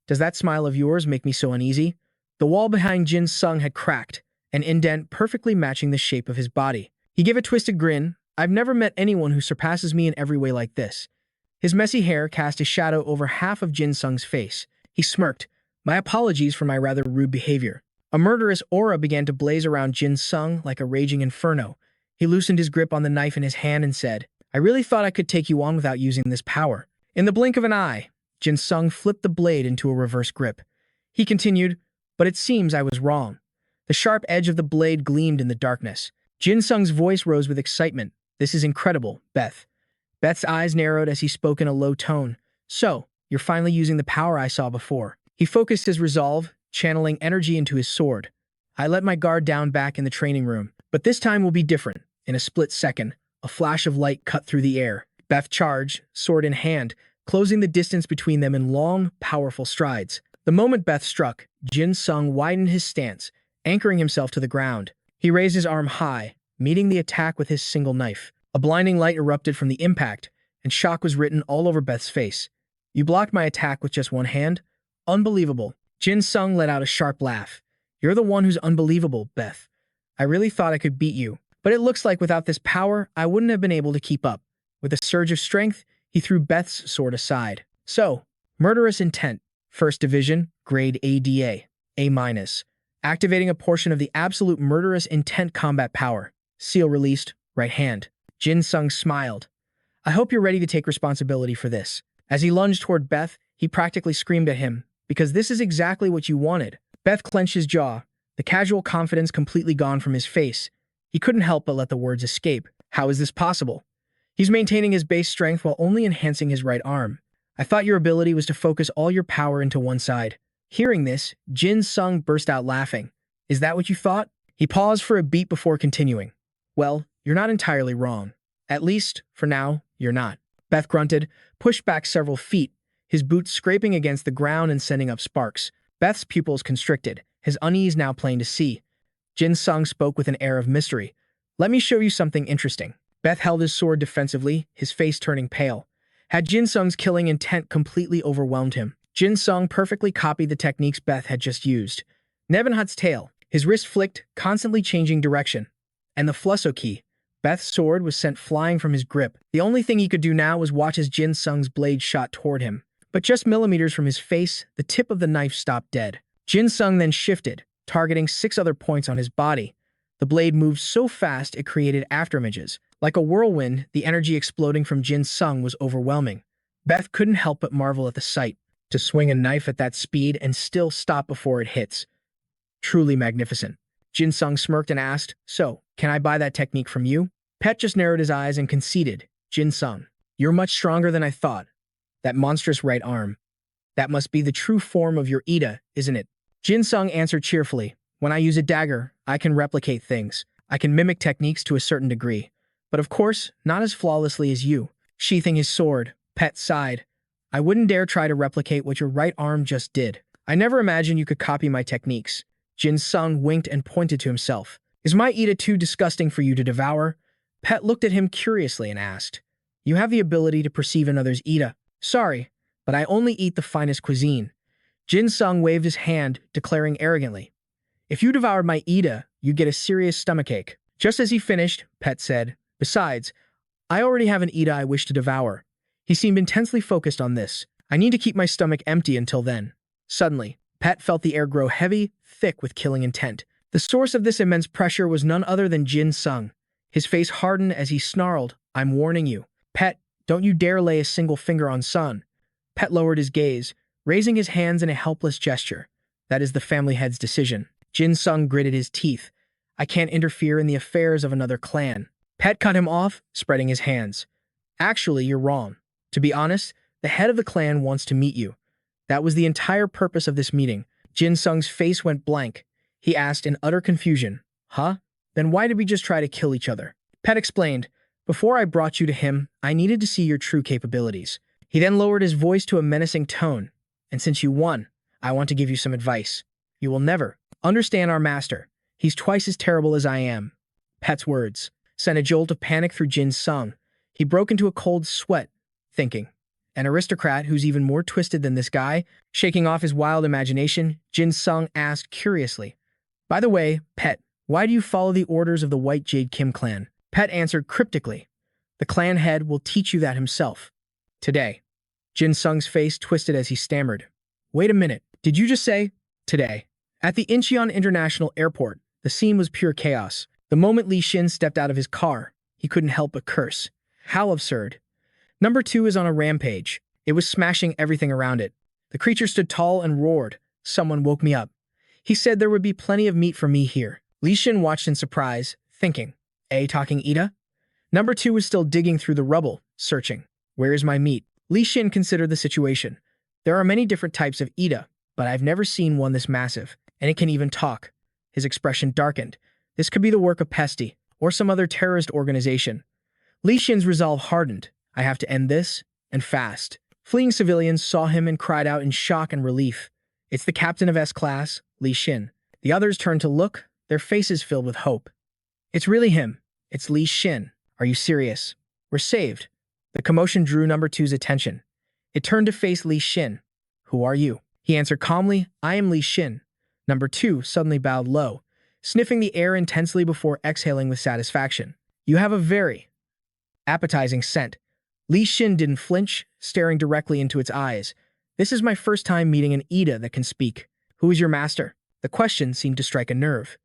Does that smile of yours make me so uneasy? The wall behind Jin Sung had cracked, an indent perfectly matching the shape of his body. He gave a twisted grin. I've never met anyone who surpasses me in every way like this. His messy hair cast a shadow over half of Jin Sung's face. He smirked. My apologies for my rather rude behavior. A murderous aura began to blaze around Jin Sung like a raging inferno. He loosened his grip on the knife in his hand and said, I really thought I could take you on without using this power. In the blink of an eye, Jin Sung flipped the blade into a reverse grip. He continued, but it seems I was wrong. The sharp edge of the blade gleamed in the darkness. Jin Sung's voice rose with excitement. This is incredible, Beth. Beth's eyes narrowed as he spoke in a low tone. So, you're finally using the power I saw before. He focused his resolve, channeling energy into his sword. I let my guard down back in the training room, but this time will be different. In a split second, a flash of light cut through the air. Beth charged, sword in hand, closing the distance between them in long, powerful strides. The moment Beth struck, Jin Sung widened his stance, anchoring himself to the ground. He raised his arm high, meeting the attack with his single knife. A blinding light erupted from the impact, and shock was written all over Beth's face. You blocked my attack with just one hand? Unbelievable. Jin Sung let out a sharp laugh. You're the one who's unbelievable, Beth. I really thought I could beat you, but it looks like without this power, I wouldn't have been able to keep up. With a surge of strength, he threw Beth's sword aside. So, murderous intent, First Division, grade ADA, A-. Activating a portion of the absolute murderous intent combat power. Seal released, right hand. Jin Sung smiled. I hope you're ready to take responsibility for this. As he lunged toward Beth, he practically screamed at him, because this is exactly what you wanted. Beth clenched his jaw, the casual confidence completely gone from his face. He couldn't help but let the words escape. How is this possible? He's maintaining his base strength while only enhancing his right arm. I thought your ability was to focus all your power into one side. Hearing this, Jin Sung burst out laughing. Is that what you thought? He paused for a beat before continuing. Well, you're not entirely wrong. At least, for now, you're not. Beth grunted, pushed back several feet, his boots scraping against the ground and sending up sparks. Beth's pupils constricted, his unease now plain to see. Jin Sung spoke with an air of mystery. Let me show you something interesting. Beth held his sword defensively, his face turning pale. Had Jin Sung's killing intent completely overwhelmed him, Jin Sung perfectly copied the techniques Beth had just used. Nevenhut's tail, his wrist flicked, constantly changing direction. And the Flusso key. Beth's sword was sent flying from his grip. The only thing he could do now was watch as Jin Sung's blade shot toward him. But just millimeters from his face, the tip of the knife stopped dead. Jin Sung then shifted, targeting 6 other points on his body. The blade moved so fast it created afterimages. Like a whirlwind, the energy exploding from Jin Sung was overwhelming. Beth couldn't help but marvel at the sight. To swing a knife at that speed and still stop before it hits. Truly magnificent. Jin Sung smirked and asked, So, can I buy that technique from you? Pet just narrowed his eyes and conceded. Jin Sung, you're much stronger than I thought. That monstrous right arm. That must be the true form of your Ida, isn't it? Jin Sung answered cheerfully. When I use a dagger, I can replicate things. I can mimic techniques to a certain degree. But of course, not as flawlessly as you. Sheathing his sword, Pet sighed. I wouldn't dare try to replicate what your right arm just did. I never imagined you could copy my techniques. Jin Sung winked and pointed to himself. Is my Ida too disgusting for you to devour? Pet looked at him curiously and asked. You have the ability to perceive another's Ida. Sorry, but I only eat the finest cuisine. Jin Sung waved his hand, declaring arrogantly. If you devoured my Ida, you'd get a serious stomachache. Just as he finished, Pet said, Besides, I already have an Ida I wish to devour. He seemed intensely focused on this. I need to keep my stomach empty until then. Suddenly, Pet felt the air grow heavy, thick with killing intent. The source of this immense pressure was none other than Jin Sung. His face hardened as he snarled, I'm warning you. Pet, don't you dare lay a single finger on Sun. Pet lowered his gaze, raising his hands in a helpless gesture. That is the family head's decision. Jin Sung gritted his teeth. I can't interfere in the affairs of another clan. Pet cut him off, spreading his hands. Actually, you're wrong. To be honest, the head of the clan wants to meet you. That was the entire purpose of this meeting. Jin Sung's face went blank. He asked in utter confusion, Huh? Then why did we just try to kill each other? Pet explained, Before I brought you to him, I needed to see your true capabilities. He then lowered his voice to a menacing tone. And since you won, I want to give you some advice. You will never understand our master. He's twice as terrible as I am. Pet's words sent a jolt of panic through Jin Sung. He broke into a cold sweat, thinking, an aristocrat who's even more twisted than this guy? Shaking off his wild imagination, Jin Sung asked curiously, By the way, Pet, why do you follow the orders of the White Jade Kim clan? Pet answered cryptically, The clan head will teach you that himself. Today. Jin Sung's face twisted as he stammered. Wait a minute, did you just say, today? At the Incheon International Airport, the scene was pure chaos. The moment Li Xin stepped out of his car, he couldn't help but curse. How absurd. Number 2 is on a rampage. It was smashing everything around it. The creature stood tall and roared. Someone woke me up. He said there would be plenty of meat for me here. Li Xin watched in surprise, thinking, talking Ida? Number 2 was still digging through the rubble, searching. Where is my meat? Li Xin considered the situation. There are many different types of Ida, but I've never seen one this massive, and it can even talk. His expression darkened. This could be the work of Pesty, or some other terrorist organization. Li Xin's resolve hardened. I have to end this, and fast. Fleeing civilians saw him and cried out in shock and relief. It's the captain of S-Class, Li Xin. The others turned to look, their faces filled with hope. It's really him. It's Li Xin. Are you serious? We're saved. The commotion drew number two's attention. It turned to face Li Xin. "Who are you?" He answered calmly, "I am Li Xin." Number two suddenly bowed low, sniffing the air intensely before exhaling with satisfaction. "You have a very appetizing scent." Li Xin didn't flinch, staring directly into its eyes. "This is my first time meeting an Ida that can speak. Who is your master?" The question seemed to strike a nerve.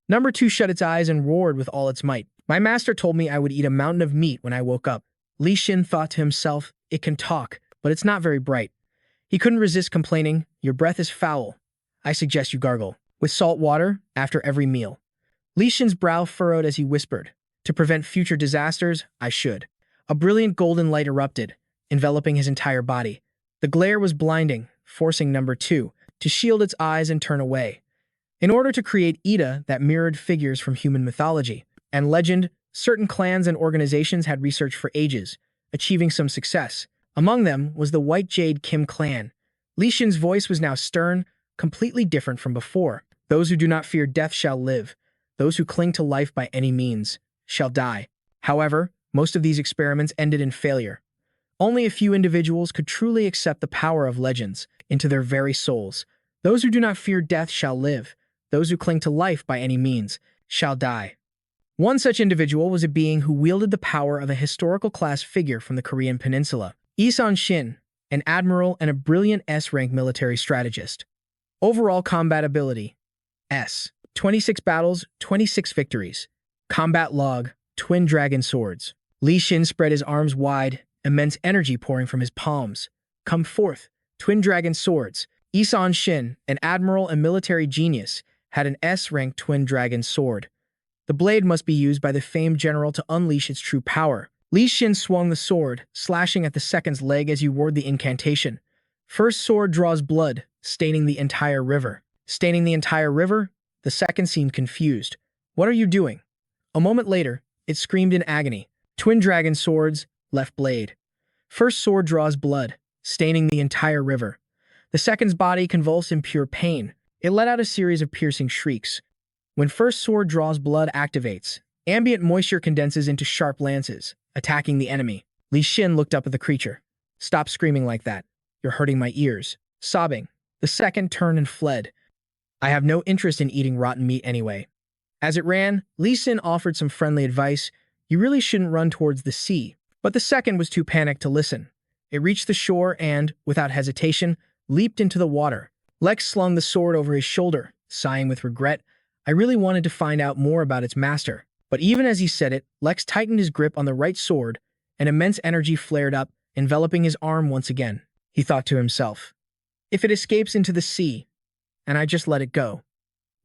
Number two shut its eyes and roared with all its might. "My master told me I would eat a mountain of meat when I woke up." Li Xin thought to himself, "It can talk, but it's not very bright." He couldn't resist complaining, "Your breath is foul. I suggest you gargle with salt water after every meal." Li Xin's brow furrowed as he whispered, "To prevent future disasters, I should." A brilliant golden light erupted, enveloping his entire body. The glare was blinding, forcing number two to shield its eyes and turn away. In order to create Ida that mirrored figures from human mythology and legend, certain clans and organizations had researched for ages, achieving some success. Among them was the White Jade Kim clan. Li Xin's voice was now stern, completely different from before. "Those who do not fear death shall live. Those who cling to life by any means shall die." However, most of these experiments ended in failure. Only a few individuals could truly accept the power of legends into their very souls. "Those who do not fear death shall live. Those who cling to life by any means shall die." One such individual was a being who wielded the power of a historical class figure from the Korean peninsula, Isan Shin, an admiral and a brilliant S-rank military strategist. Overall combat ability: S. 26 battles, 26 victories. Combat log: Twin Dragon Swords. Li Xin spread his arms wide, immense energy pouring from his palms. "Come forth, Twin Dragon Swords." Isan Shin, an admiral and military genius, had an S-rank Twin Dragon Sword. The blade must be used by the famed general to unleash its true power. Li Xin swung the sword, slashing at the second's leg as he roared the incantation. First sword draws blood, staining the entire river. Staining the entire river? The second seemed confused. "What are you doing?" A moment later, it screamed in agony. Twin Dragon Swords, left blade. First sword draws blood, staining the entire river. The second's body convulsed in pure pain. It let out a series of piercing shrieks. When first sword draws blood activates, ambient moisture condenses into sharp lances, attacking the enemy. Li Xin looked up at the creature. "Stop screaming like that. You're hurting my ears." Sobbing, the second turned and fled. "I have no interest in eating rotten meat anyway." As it ran, Li Xin offered some friendly advice. "You really shouldn't run towards the sea." But the second was too panicked to listen. It reached the shore and, without hesitation, leaped into the water. Lex slung the sword over his shoulder, sighing with regret. I really wanted to find out more about its master. But even as he said it, Lex tightened his grip on the right sword, and immense energy flared up, enveloping his arm once again. He thought to himself, "If it escapes into the sea, and I just let it go,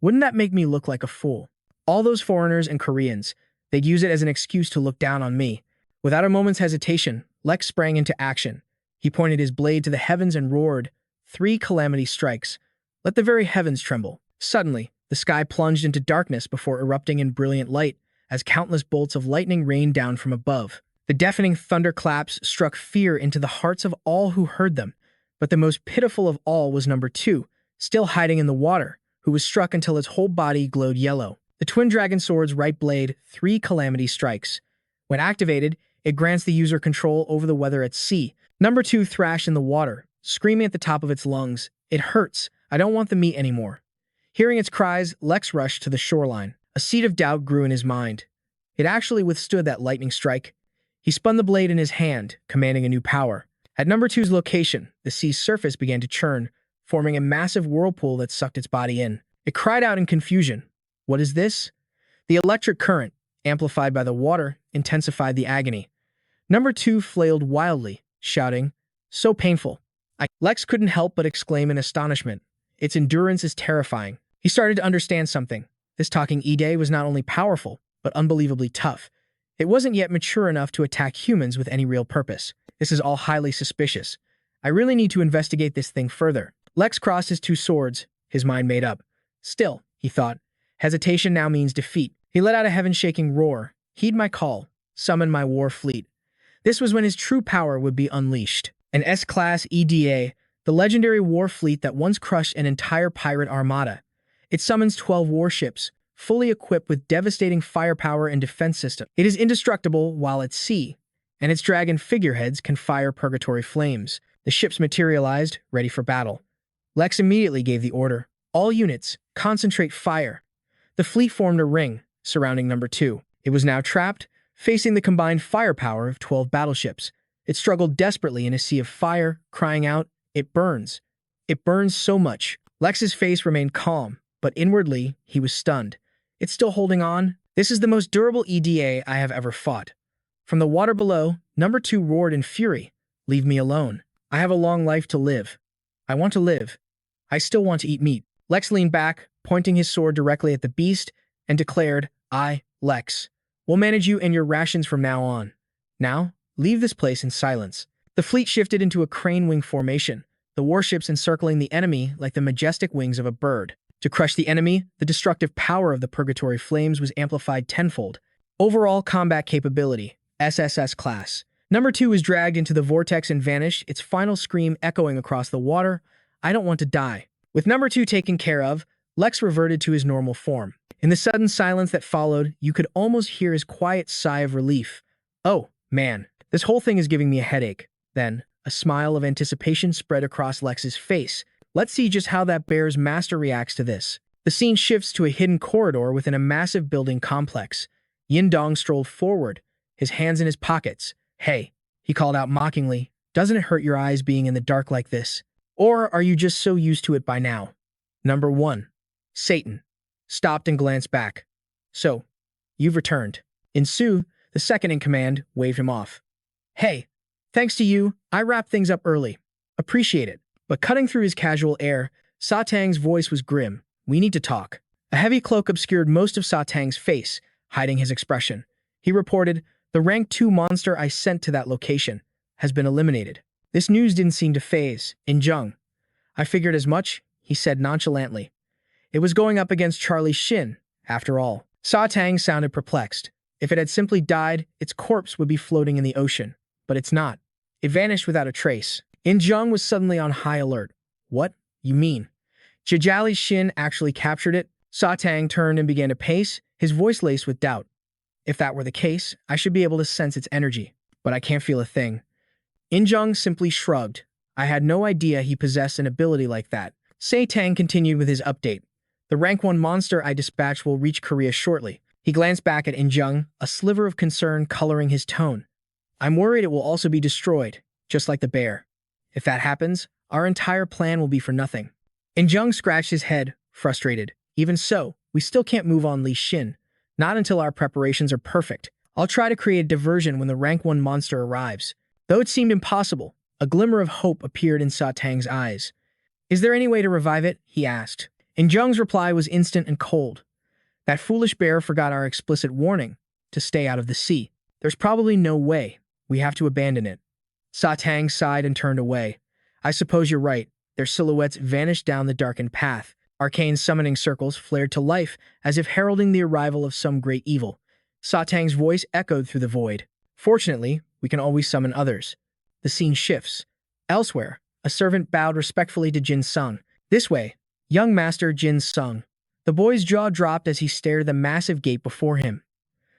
wouldn't that make me look like a fool? All those foreigners and Koreans, they'd use it as an excuse to look down on me." Without a moment's hesitation, Lex sprang into action. He pointed his blade to the heavens and roared, "3 calamity strikes. Let the very heavens tremble." Suddenly, the sky plunged into darkness before erupting in brilliant light as countless bolts of lightning rained down from above. The deafening thunderclaps struck fear into the hearts of all who heard them, but the most pitiful of all was number 2, still hiding in the water, who was struck until its whole body glowed yellow. The Twin Dragon Sword's right blade, 3 calamity strikes. When activated, it grants the user control over the weather at sea. Number 2 thrashed in the water, screaming at the top of its lungs, "It hurts. I don't want the meat anymore." Hearing its cries, Lex rushed to the shoreline. A seed of doubt grew in his mind. It actually withstood that lightning strike. He spun the blade in his hand, commanding a new power. At number 2's location, the sea's surface began to churn, forming a massive whirlpool that sucked its body in. It cried out in confusion. "What is this?" The electric current, amplified by the water, intensified the agony. Number 2 flailed wildly, shouting, "So painful." Lex couldn't help but exclaim in astonishment. Its endurance is terrifying. He started to understand something. This talking Ide was not only powerful, but unbelievably tough. It wasn't yet mature enough to attack humans with any real purpose. This is all highly suspicious. I really need to investigate this thing further. Lex crossed his 2 swords, his mind made up. Still, he thought, hesitation now means defeat. He let out a heaven-shaking roar. "Heed my call. Summon my war fleet." This was when his true power would be unleashed. An S-class EDA, the legendary war fleet that once crushed an entire pirate armada. It summons 12 warships, fully equipped with devastating firepower and defense system. It is indestructible while at sea, and its dragon figureheads can fire purgatory flames. The ships materialized, ready for battle. Lex immediately gave the order, "All units, concentrate fire." The fleet formed a ring, surrounding number 2. It was now trapped, facing the combined firepower of 12 battleships. It struggled desperately in a sea of fire, crying out, "It burns. It burns so much." Lex's face remained calm, but inwardly, he was stunned. "It's still holding on? This is the most durable EDA I have ever fought." From the water below, number 2 roared in fury, "Leave me alone. I have a long life to live. I want to live. I still want to eat meat." Lex leaned back, pointing his sword directly at the beast, and declared, "I, Lex, will manage you and your rations from now on. Now, leave this place in silence." The fleet shifted into a crane wing formation, the warships encircling the enemy like the majestic wings of a bird. To crush the enemy, the destructive power of the purgatory flames was amplified tenfold. Overall combat capability, SSS class. Number 2 was dragged into the vortex and vanished, its final scream echoing across the water, "I don't want to die." With number 2 taken care of, Lex reverted to his normal form. In the sudden silence that followed, you could almost hear his quiet sigh of relief. "Oh, man, this whole thing is giving me a headache." Then, a smile of anticipation spread across Lex's face. "Let's see just how that bear's master reacts to this." The scene shifts to a hidden corridor within a massive building complex. Yin Dong strolled forward, his hands in his pockets. "Hey," he called out mockingly, "doesn't it hurt your eyes being in the dark like this? Or are you just so used to it by now?" Number 1, Satan, stopped and glanced back. "So, you've returned." Insu, the second in command, waved him off. "Hey, thanks to you, I wrapped things up early. Appreciate it." But cutting through his casual air, Satang's voice was grim. "We need to talk." A heavy cloak obscured most of Satang's face, hiding his expression. He reported, "The rank 2 monster I sent to that location has been eliminated." This news didn't seem to faze Jung. "I figured as much," he said nonchalantly. "It was going up against Charlie Shin, after all." Satang sounded perplexed. If it had simply died, its corpse would be floating in the ocean. But it's not. It vanished without a trace. Jung was suddenly on high alert. "What? You mean Jajali Shin actually captured it?" Satang turned and began to pace, his voice laced with doubt. "If that were the case, I should be able to sense its energy. But I can't feel a thing." Jung simply shrugged. "I had no idea he possessed an ability like that." Satang continued with his update. "The rank 1 monster I dispatched will reach Korea shortly." He glanced back at Jung, a sliver of concern coloring his tone. "I'm worried it will also be destroyed, just like the bear. If that happens, our entire plan will be for nothing." Jung scratched his head, frustrated. "Even so, we still can't move on Li Shin. Not until our preparations are perfect. I'll try to create a diversion when the rank 1 monster arrives." Though it seemed impossible, a glimmer of hope appeared in Satang's eyes. "Is there any way to revive it?" he asked. Jung's reply was instant and cold. "That foolish bear forgot our explicit warning to stay out of the sea. There's probably no way. We have to abandon it." Satang sighed and turned away. "I suppose you're right." Their silhouettes vanished down the darkened path. Arcane summoning circles flared to life, as if heralding the arrival of some great evil. Satang's voice echoed through the void. "Fortunately, we can always summon others." The scene shifts. Elsewhere, a servant bowed respectfully to Jin Sung. "This way, young master Jin Sung." The boy's jaw dropped as he stared at the massive gate before him.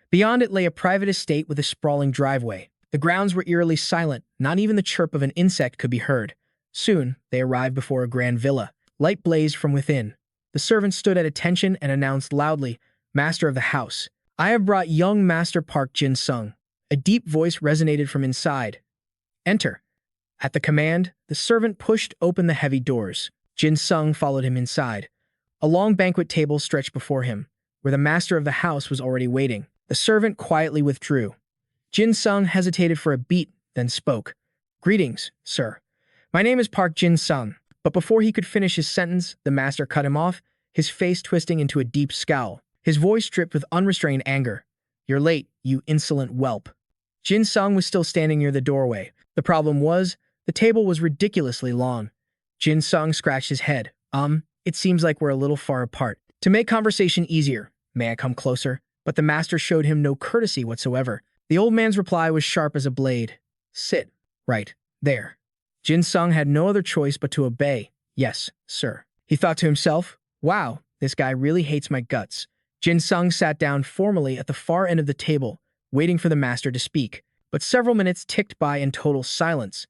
Beyond it lay a private estate with a sprawling driveway. The grounds were eerily silent, not even the chirp of an insect could be heard. Soon, they arrived before a grand villa. Light blazed from within. The servant stood at attention and announced loudly, "Master of the house, I have brought young Master Park Jin Sung." A deep voice resonated from inside. "Enter." At the command, the servant pushed open the heavy doors. Jin Sung followed him inside. A long banquet table stretched before him, where the master of the house was already waiting. The servant quietly withdrew. Jin Sung hesitated for a beat, then spoke. "Greetings, sir. My name is Park Jin Sung." But before he could finish his sentence, the master cut him off, his face twisting into a deep scowl. His voice dripped with unrestrained anger. "You're late, you insolent whelp." Jin Sung was still standing near the doorway. The problem was, the table was ridiculously long. Jin Sung scratched his head. It seems like we're a little far apart. To make conversation easier, may I come closer?" But the master showed him no courtesy whatsoever. The old man's reply was sharp as a blade. "Sit. Right. There." Jin Sung had no other choice but to obey. "Yes, sir." He thought to himself, "Wow, this guy really hates my guts." Jin Sung sat down formally at the far end of the table, waiting for the master to speak. But several minutes ticked by in total silence.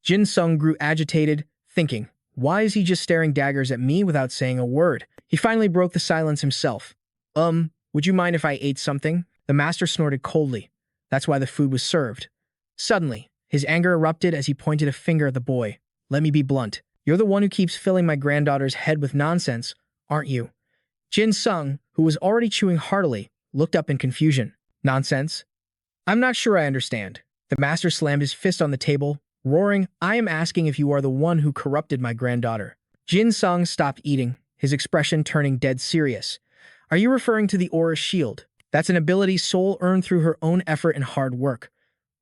Jin Sung grew agitated, thinking, why is he just staring daggers at me without saying a word? He finally broke the silence himself. Would you mind if I ate something? The master snorted coldly. That's why the food was served. Suddenly, his anger erupted as he pointed a finger at the boy. Let me be blunt. You're the one who keeps filling my granddaughter's head with nonsense, aren't you? Jin Sung, who was already chewing heartily, looked up in confusion. Nonsense? I'm not sure I understand. The master slammed his fist on the table, roaring, I am asking if you are the one who corrupted my granddaughter. Jin Sung stopped eating, his expression turning dead serious. Are you referring to the aura shield? That's an ability Soul earned through her own effort and hard work.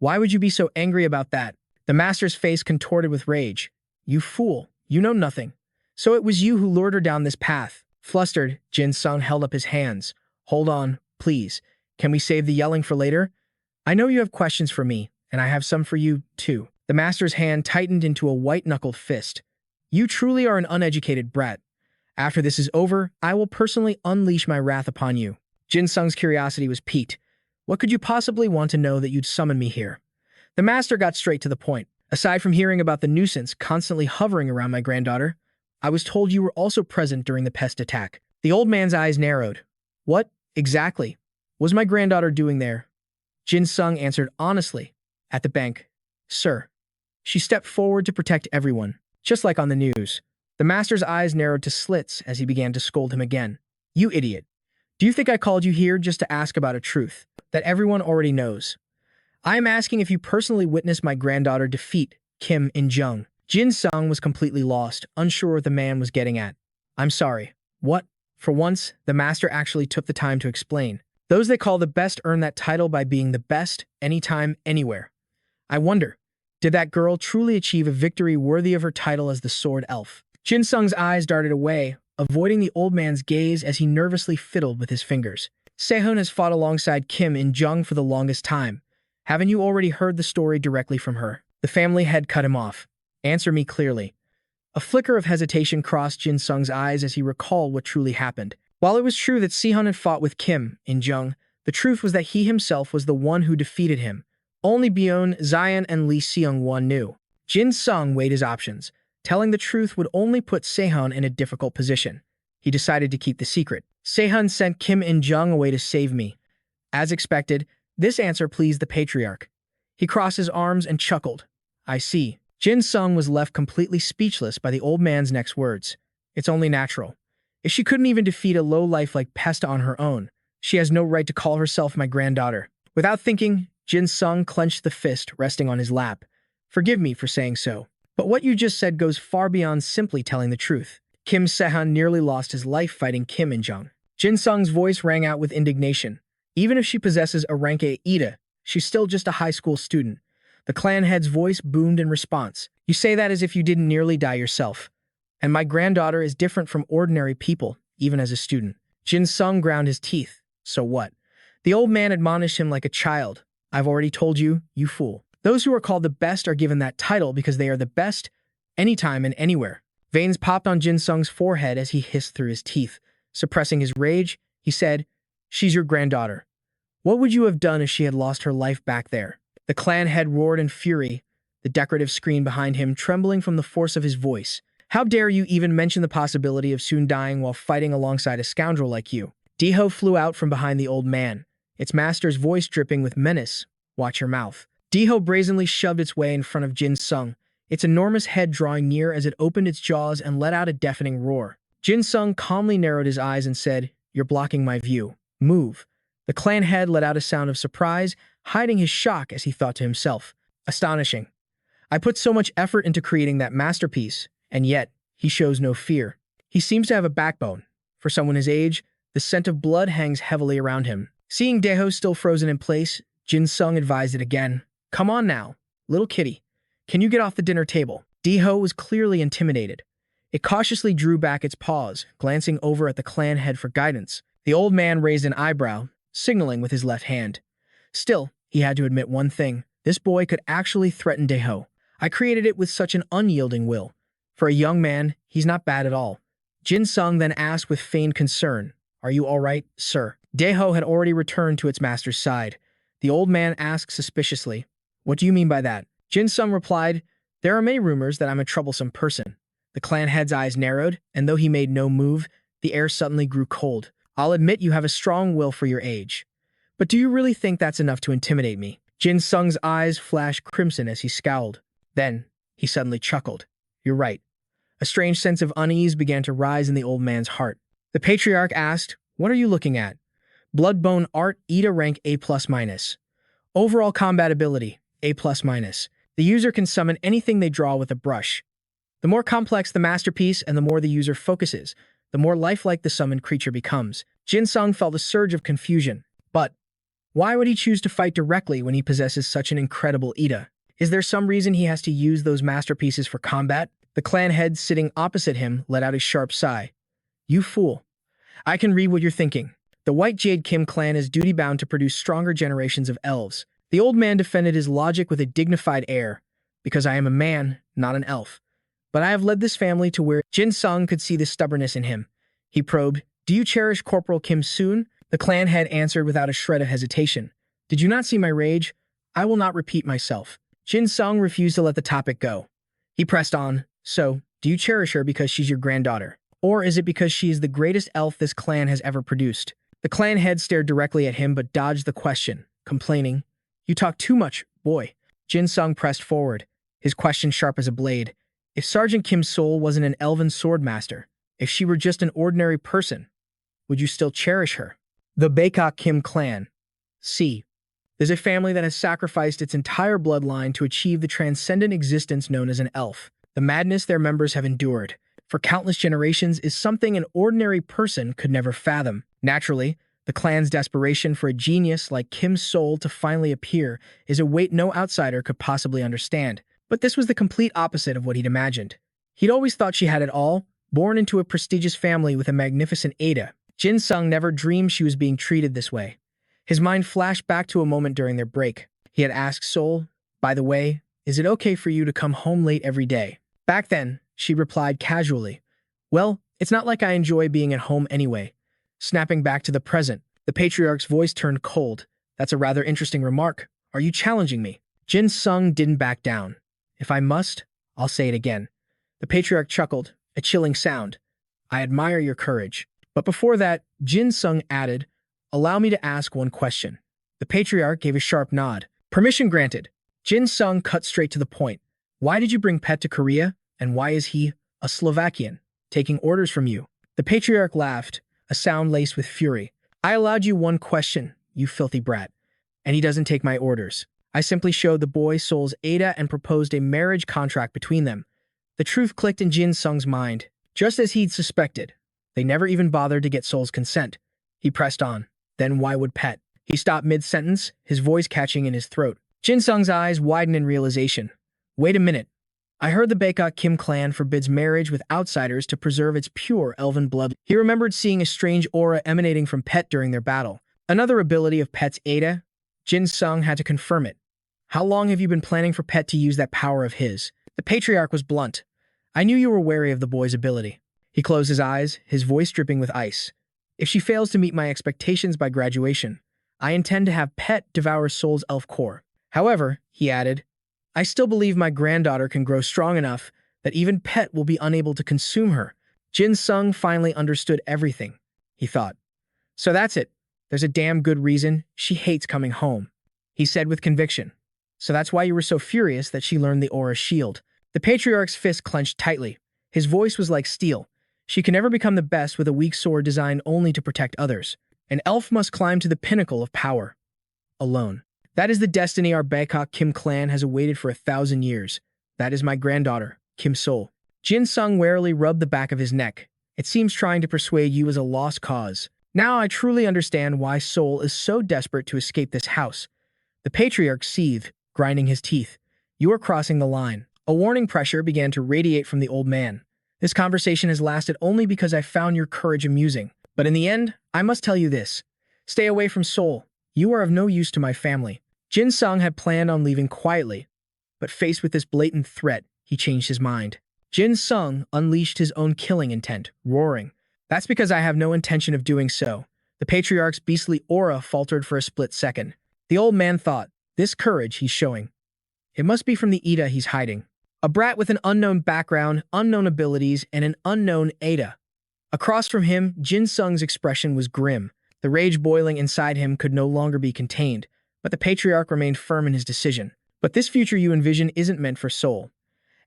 Why would you be so angry about that? The master's face contorted with rage. You fool, you know nothing. So it was you who lured her down this path. Flustered, Jin Sung held up his hands. Hold on, please. Can we save the yelling for later? I know you have questions for me, and I have some for you, too. The master's hand tightened into a white-knuckled fist. You truly are an uneducated brat. After this is over, I will personally unleash my wrath upon you. Jin Sung's curiosity was piqued. What could you possibly want to know that you'd summon me here? The master got straight to the point. Aside from hearing about the nuisance constantly hovering around my granddaughter, I was told you were also present during the pest attack. The old man's eyes narrowed. What, exactly, was my granddaughter doing there? Jin Sung answered honestly. At the bank. Sir. She stepped forward to protect everyone, just like on the news. The master's eyes narrowed to slits as he began to scold him again. You idiot. Do you think I called you here just to ask about a truth that everyone already knows? I am asking if you personally witnessed my granddaughter defeat Kim In-jung. Jin Sung was completely lost, unsure what the man was getting at. I'm sorry. What? For once, the master actually took the time to explain. Those they call the best earn that title by being the best, anytime, anywhere. I wonder, did that girl truly achieve a victory worthy of her title as the Sword Elf? Jin Sung's eyes darted away, avoiding the old man's gaze as he nervously fiddled with his fingers. Sehun has fought alongside Kim In-jung for the longest time. Haven't you already heard the story directly from her? The family head cut him off. Answer me clearly. A flicker of hesitation crossed Jin Sung's eyes as he recalled what truly happened. While it was true that Sehun had fought with Kim In-jung, the truth was that he himself was the one who defeated him. Only Byeon, Zion, and Lee Seung-won knew. Jin Sung weighed his options. Telling the truth would only put Sehun in a difficult position. He decided to keep the secret. Sehun sent Kim In-jung away to save me. As expected, this answer pleased the patriarch. He crossed his arms and chuckled. I see. Jin Sung was left completely speechless by the old man's next words. It's only natural. If she couldn't even defeat a lowlife like Pest on her own, she has no right to call herself my granddaughter. Without thinking, Jin Sung clenched the fist resting on his lap. Forgive me for saying so. But what you just said goes far beyond simply telling the truth. Kim Sehun nearly lost his life fighting Kim In-jung. Jin Sung's voice rang out with indignation. Even if she possesses a rank A Ida, she's still just a high school student. The clan head's voice boomed in response. You say that as if you didn't nearly die yourself. And my granddaughter is different from ordinary people, even as a student. Jin Sung ground his teeth. So what? The old man admonished him like a child. I've already told you, you fool. Those who are called the best are given that title because they are the best, anytime and anywhere. Veins popped on Jin Sung's forehead as he hissed through his teeth. Suppressing his rage, he said, She's your granddaughter. What would you have done if she had lost her life back there? The clan head roared in fury, the decorative screen behind him trembling from the force of his voice. How dare you even mention the possibility of soon dying while fighting alongside a scoundrel like you? Diho flew out from behind the old man, its master's voice dripping with menace. Watch your mouth. Diho brazenly shoved its way in front of Jin Sung, its enormous head drawing near as it opened its jaws and let out a deafening roar. Jin Sung calmly narrowed his eyes and said, You're blocking my view. Move. The clan head let out a sound of surprise, hiding his shock as he thought to himself. Astonishing. I put so much effort into creating that masterpiece, and yet, he shows no fear. He seems to have a backbone. For someone his age, the scent of blood hangs heavily around him. Seeing Daeho still frozen in place, Jin Sung advised it again. Come on now, little kitty. Can you get off the dinner table? Daeho was clearly intimidated. It cautiously drew back its paws, glancing over at the clan head for guidance. The old man raised an eyebrow, signaling with his left hand. Still, he had to admit one thing. This boy could actually threaten Daeho. I created it with such an unyielding will. For a young man, he's not bad at all. Jin Sung then asked with feigned concern, Are you all right, sir? Daeho had already returned to its master's side. The old man asked suspiciously, What do you mean by that? Jin Sung replied, there are many rumors that I'm a troublesome person. The clan head's eyes narrowed, and though he made no move, the air suddenly grew cold. I'll admit you have a strong will for your age. But do you really think that's enough to intimidate me? Jin Sung's eyes flashed crimson as he scowled. Then, he suddenly chuckled. You're right. A strange sense of unease began to rise in the old man's heart. The patriarch asked, what are you looking at? Bloodbone Art Ida rank A+-. Overall combat ability, A+-. The user can summon anything they draw with a brush. The more complex the masterpiece and the more the user focuses, the more lifelike the summoned creature becomes. Jin Sung felt a surge of confusion. But why would he choose to fight directly when he possesses such an incredible Ida? Is there some reason he has to use those masterpieces for combat? The clan head sitting opposite him let out a sharp sigh. You fool. I can read what you're thinking. The White Jade Kim clan is duty-bound to produce stronger generations of elves. The old man defended his logic with a dignified air. Because I am a man, not an elf. But I have led this family to where Jin Sung could see the stubbornness in him. He probed, do you cherish Corporal Kim Soon? The clan head answered without a shred of hesitation. Did you not see my rage? I will not repeat myself. Jin Sung refused to let the topic go. He pressed on, so, do you cherish her because she's your granddaughter? Or is it because she is the greatest elf this clan has ever produced? The clan head stared directly at him but dodged the question, complaining, you talk too much, boy. Jin Sung pressed forward, his question sharp as a blade. If Sergeant Kim Sol wasn't an elven swordmaster, if she were just an ordinary person, would you still cherish her? The Baekak Kim clan. C. There's a family that has sacrificed its entire bloodline to achieve the transcendent existence known as an elf. The madness their members have endured for countless generations is something an ordinary person could never fathom. Naturally, the clan's desperation for a genius like Kim Sol to finally appear is a weight no outsider could possibly understand. But this was the complete opposite of what he'd imagined. He'd always thought she had it all, born into a prestigious family with a magnificent Ada. Jin Sung never dreamed she was being treated this way. His mind flashed back to a moment during their break. He had asked Sol, by the way, is it okay for you to come home late every day? Back then, she replied casually, well, it's not like I enjoy being at home anyway. Snapping back to the present, the patriarch's voice turned cold. That's a rather interesting remark. Are you challenging me? Jin Sung didn't back down. If I must, I'll say it again. The patriarch chuckled, a chilling sound. I admire your courage. But before that, Jin Sung added, allow me to ask one question. The patriarch gave a sharp nod. Permission granted. Jin Sung cut straight to the point. Why did you bring Pet to Korea, and why is he, a Slovakian, taking orders from you? The patriarch laughed, a sound laced with fury. I allowed you one question, you filthy brat. And he doesn't take my orders. I simply showed the boy Sol's Ada and proposed a marriage contract between them. The truth clicked in Jin Sung's mind, just as he'd suspected. They never even bothered to get Sol's consent. He pressed on. Then why would Pet? He stopped mid-sentence, his voice catching in his throat. Jin Sung's eyes widened in realization. Wait a minute. I heard the Baekak Kim clan forbids marriage with outsiders to preserve its pure elven blood. He remembered seeing a strange aura emanating from Pet during their battle. Another ability of Pet's Ada. Jin Sung had to confirm it. How long have you been planning for Pet to use that power of his? The patriarch was blunt. I knew you were wary of the boy's ability. He closed his eyes, his voice dripping with ice. If she fails to meet my expectations by graduation, I intend to have Pet devour Sol's elf core. However, he added, I still believe my granddaughter can grow strong enough that even Pet will be unable to consume her. Jin Sung finally understood everything, he thought. So that's it. There's a damn good reason she hates coming home, he said with conviction. So that's why you were so furious that she learned the aura shield. The patriarch's fist clenched tightly. His voice was like steel. She can never become the best with a weak sword designed only to protect others. An elf must climb to the pinnacle of power. Alone. That is the destiny our Baekak Kim clan has awaited for 1,000 years. That is my granddaughter, Kim Sol. Jin Sung warily rubbed the back of his neck. It seems trying to persuade you is a lost cause. Now I truly understand why Sol is so desperate to escape this house. The patriarch seethed, grinding his teeth. You are crossing the line. A warning pressure began to radiate from the old man. This conversation has lasted only because I found your courage amusing. But in the end, I must tell you this. Stay away from Sol. You are of no use to my family. Jin Sung had planned on leaving quietly, but faced with this blatant threat, he changed his mind. Jin Sung unleashed his own killing intent, roaring. That's because I have no intention of doing so. The patriarch's beastly aura faltered for a split second. The old man thought, this courage he's showing. It must be from the Ida he's hiding. A brat with an unknown background, unknown abilities, and an unknown Ada. Across from him, Jin Sung's expression was grim. The rage boiling inside him could no longer be contained, but the patriarch remained firm in his decision. But this future you envision isn't meant for Seoul.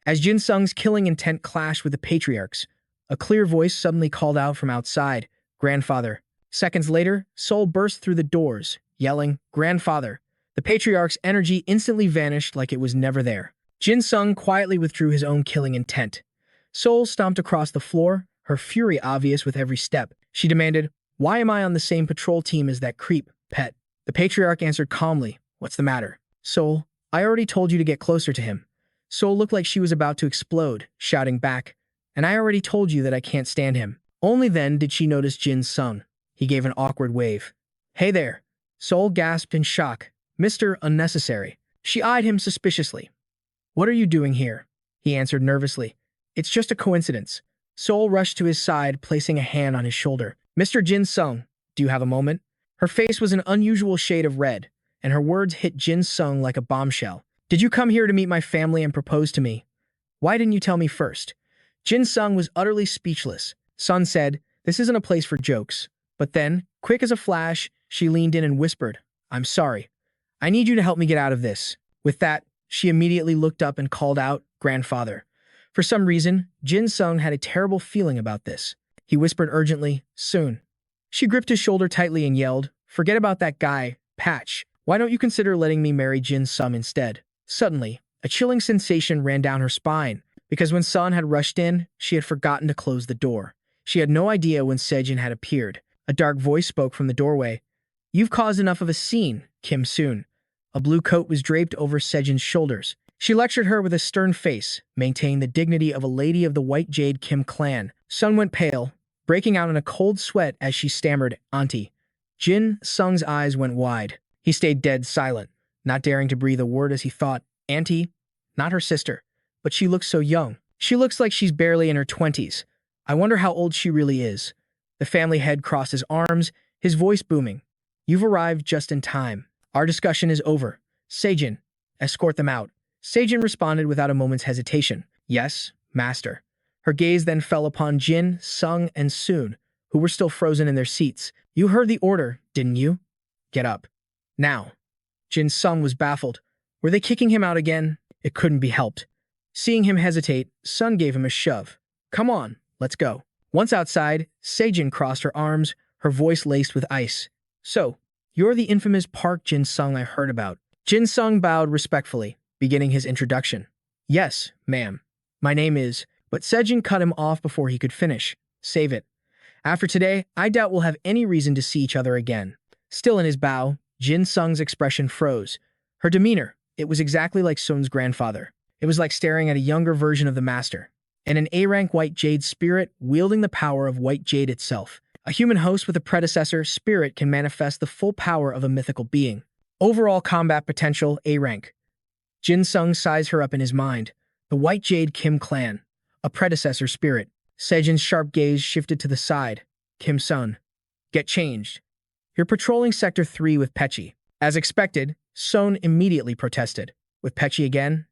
As Jin Sung's killing intent clashed with the patriarch's, a clear voice suddenly called out from outside, "Grandfather." Seconds later, Seoul burst through the doors, yelling, "Grandfather." The patriarch's energy instantly vanished like it was never there. Jin Sung quietly withdrew his own killing intent. Seoul stomped across the floor, her fury obvious with every step. She demanded, "Why am I on the same patrol team as that creep, pet?" The patriarch answered calmly, "What's the matter?" "Seoul, I already told you to get closer to him." Seoul looked like she was about to explode, shouting back, "And I already told you that I can't stand him." Only then did she notice Jin Sung. He gave an awkward wave. "Hey there." Seoul gasped in shock. "Mr. Unnecessary." She eyed him suspiciously. "What are you doing here?" He answered nervously. "It's just a coincidence." Seoul rushed to his side, placing a hand on his shoulder. "Mr. Jin Sung, do you have a moment?" Her face was an unusual shade of red, and her words hit Jin Sung like a bombshell. "Did you come here to meet my family and propose to me? Why didn't you tell me first?" Jin Sung was utterly speechless. Sun said, "This isn't a place for jokes." But then, quick as a flash, she leaned in and whispered, "I'm sorry. I need you to help me get out of this." With that, she immediately looked up and called out, "Grandfather." For some reason, Jin Sung had a terrible feeling about this. He whispered urgently, "Soon." She gripped his shoulder tightly and yelled, "Forget about that guy, Patch. Why don't you consider letting me marry Jin Sung instead?" Suddenly, a chilling sensation ran down her spine, because when Sun had rushed in, she had forgotten to close the door. She had no idea when Sejin had appeared. A dark voice spoke from the doorway. "You've caused enough of a scene, Kim Soon." A blue coat was draped over Sejin's shoulders. She lectured her with a stern face, maintaining the dignity of a lady of the White Jade Kim clan. Sun went pale, breaking out in a cold sweat as she stammered, "Auntie." Jin Sung's eyes went wide. He stayed dead silent, not daring to breathe a word as he thought, "Auntie? Not her sister. But she looks so young. She looks like she's barely in her 20s. I wonder how old she really is." The family head crossed his arms, his voice booming. "You've arrived just in time. Our discussion is over. Sejin, escort them out." Sejin responded without a moment's hesitation. "Yes, master." Her gaze then fell upon Jin, Sung, and Soon, who were still frozen in their seats. "You heard the order, didn't you? Get up. Now." Jin Sung was baffled. Were they kicking him out again? It couldn't be helped. Seeing him hesitate, Sun gave him a shove. "Come on, let's go." Once outside, Sejin crossed her arms, her voice laced with ice. "So, you're the infamous Park Jin Sung I heard about." Jin Sung bowed respectfully, beginning his introduction. "Yes, ma'am. My name is..." But Sejin cut him off before he could finish. "Save it. After today, I doubt we'll have any reason to see each other again." Still in his bow, Jin Sung's expression froze. Her demeanor, it was exactly like Sun's grandfather. It was like staring at a younger version of the master. And an A-rank White Jade spirit wielding the power of White Jade itself. A human host with a predecessor spirit can manifest the full power of a mythical being. Overall combat potential, A-rank. Jin Sung sized her up in his mind. The White Jade Kim clan. A predecessor spirit. Sejin's sharp gaze shifted to the side. "Kim Sun, get changed. You're patrolling Sector 3 with Pechi." As expected, Sun immediately protested. "With Pechi again?"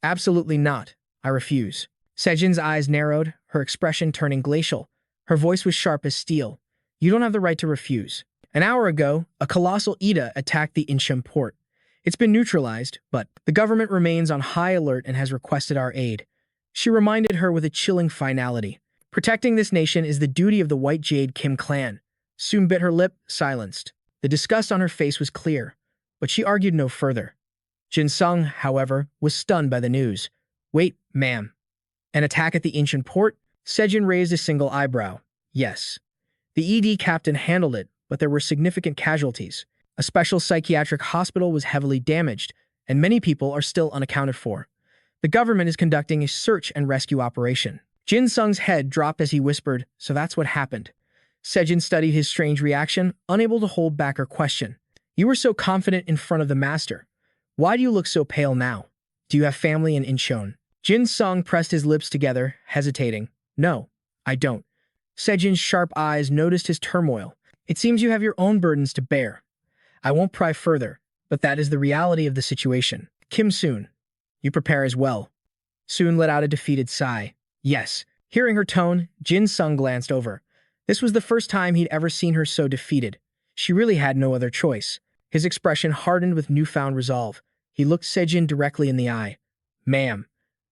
"Absolutely not. I refuse." Sejin's eyes narrowed, her expression turning glacial. Her voice was sharp as steel. "You don't have the right to refuse. An hour ago, a colossal Ida attacked the Incheon port. It's been neutralized, but the government remains on high alert and has requested our aid." She reminded her with a chilling finality. "Protecting this nation is the duty of the White Jade Kim clan." Soon bit her lip, silenced. The disgust on her face was clear, but she argued no further. Jin Sung, however, was stunned by the news. "Wait, ma'am. An attack at the Incheon port?" Sejin raised a single eyebrow. "Yes. The ED captain handled it, but there were significant casualties. A special psychiatric hospital was heavily damaged, and many people are still unaccounted for. The government is conducting a search and rescue operation." Jin Sung's head dropped as he whispered, "So that's what happened." Sejin studied his strange reaction, unable to hold back her question. "You were so confident in front of the master. Why do you look so pale now? Do you have family in Incheon?" Jin Sung pressed his lips together, hesitating. "No, I don't." Sejin's sharp eyes noticed his turmoil. "It seems you have your own burdens to bear. I won't pry further, but that is the reality of the situation. Kim Soon, You prepare as well. Soon let out a defeated sigh. Yes. Hearing her tone, Jin Sung glanced over. This was the first time he'd ever seen her so defeated. She really had no other choice. His expression hardened with newfound resolve. He looked Sejin directly in the eye. Ma'am,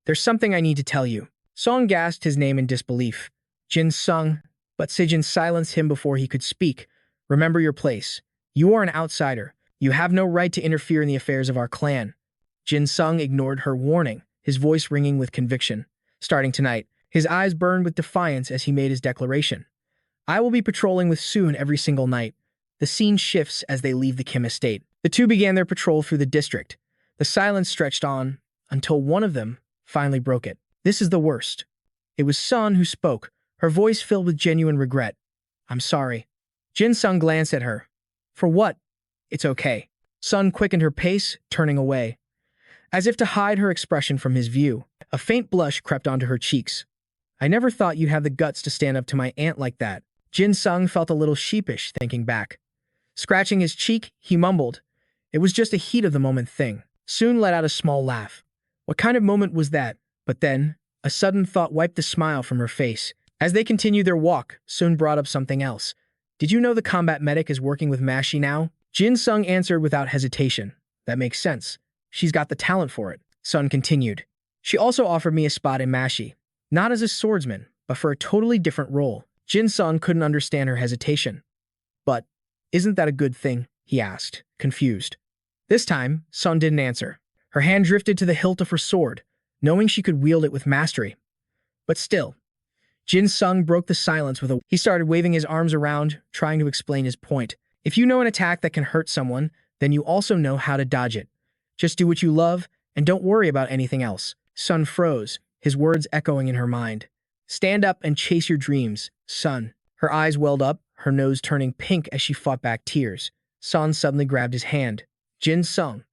there's something I need to tell you. Song gasped his name in disbelief. Jin Sung, but Sejin silenced him before he could speak. Remember your place. You are an outsider. You have no right to interfere in the affairs of our clan. Jin Sung ignored her warning, his voice ringing with conviction. Starting tonight, his eyes burned with defiance as he made his declaration. I will be patrolling with Soon every single night. The scene shifts as they leave the Kim estate. The two began their patrol through the district. The silence stretched on until one of them finally broke it. This is the worst. It was Sun who spoke, her voice filled with genuine regret. I'm sorry. Jin Sung glanced at her. For what? It's okay. Sun quickened her pace, turning away. As if to hide her expression from his view, a faint blush crept onto her cheeks. I never thought you'd have the guts to stand up to my aunt like that. Jin Sung felt a little sheepish, thinking back. Scratching his cheek, he mumbled. It was just a heat-of-the-moment thing. Soon let out a small laugh. What kind of moment was that? But then, a sudden thought wiped the smile from her face. As they continued their walk, Soon brought up something else. Did you know the combat medic is working with Mashi now? Jin Sung answered without hesitation. That makes sense. She's got the talent for it. Sun continued. She also offered me a spot in Mashi. Not as a swordsman, but for a totally different role. Jin Sung couldn't understand her hesitation. But, isn't that a good thing? He asked, confused. This time, Sun didn't answer. Her hand drifted to the hilt of her sword, knowing she could wield it with mastery. But still, Jin Sung broke the silence with a... He started waving his arms around, trying to explain his point. If you know an attack that can hurt someone, then you also know how to dodge it. Just do what you love, and don't worry about anything else. Sun froze, his words echoing in her mind. Stand up and chase your dreams, Sun. Her eyes welled up, her nose turning pink as she fought back tears. Sun suddenly grabbed his hand. Jin Sung.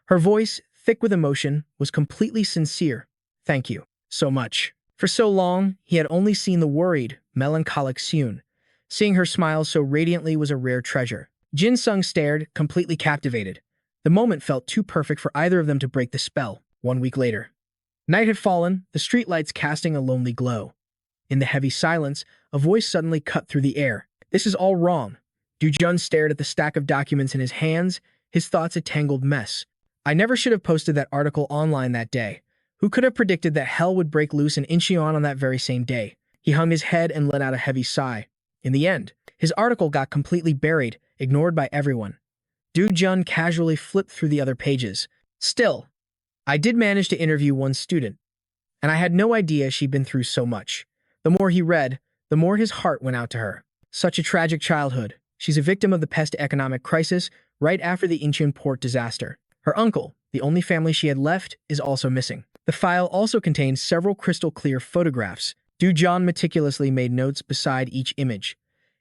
Her voice, thick with emotion, was completely sincere. Thank you so much. For so long, he had only seen the worried, melancholic Soon. Seeing her smile so radiantly was a rare treasure. Jin Sung stared, completely captivated. The moment felt too perfect for either of them to break the spell. 1 week later. Night had fallen, the streetlights casting a lonely glow. In the heavy silence, a voice suddenly cut through the air. This is all wrong. Du-jun stared at the stack of documents in his hands, his thoughts a tangled mess. I never should have posted that article online that day. Who could have predicted that hell would break loose in Incheon on that very same day? He hung his head and let out a heavy sigh. In the end, his article got completely buried, ignored by everyone. Du-jun casually flipped through the other pages. Still, I did manage to interview one student, and I had no idea she'd been through so much. The more he read, the more his heart went out to her. Such a tragic childhood. She's a victim of the pest economic crisis right after the Incheon port disaster. Her uncle, the only family she had left, is also missing. The file also contains several crystal-clear photographs. Du-jun meticulously made notes beside each image.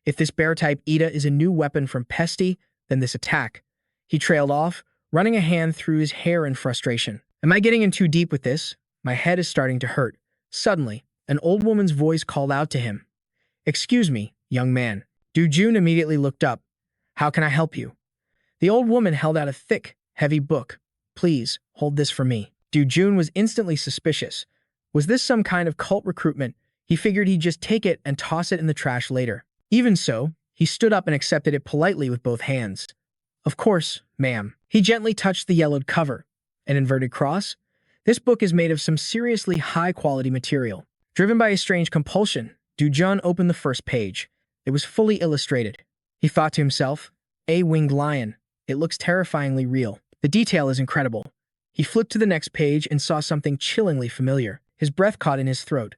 If this bear-type Ida is a new weapon from Pesty, then this attack. He trailed off, running a hand through his hair in frustration. Am I getting in too deep with this? My head is starting to hurt. Suddenly, an old woman's voice called out to him. Excuse me, young man. Du-jun immediately looked up. How can I help you? The old woman held out a thick, heavy book. Please, hold this for me. Du-jun was instantly suspicious. Was this some kind of cult recruitment? He figured he'd just take it and toss it in the trash later. Even so, he stood up and accepted it politely with both hands. Of course, ma'am. He gently touched the yellowed cover. An inverted cross? This book is made of some seriously high-quality material. Driven by a strange compulsion, Du-jun opened the first page. It was fully illustrated. He thought to himself, a winged lion. It looks terrifyingly real. The detail is incredible. He flipped to the next page and saw something chillingly familiar. His breath caught in his throat.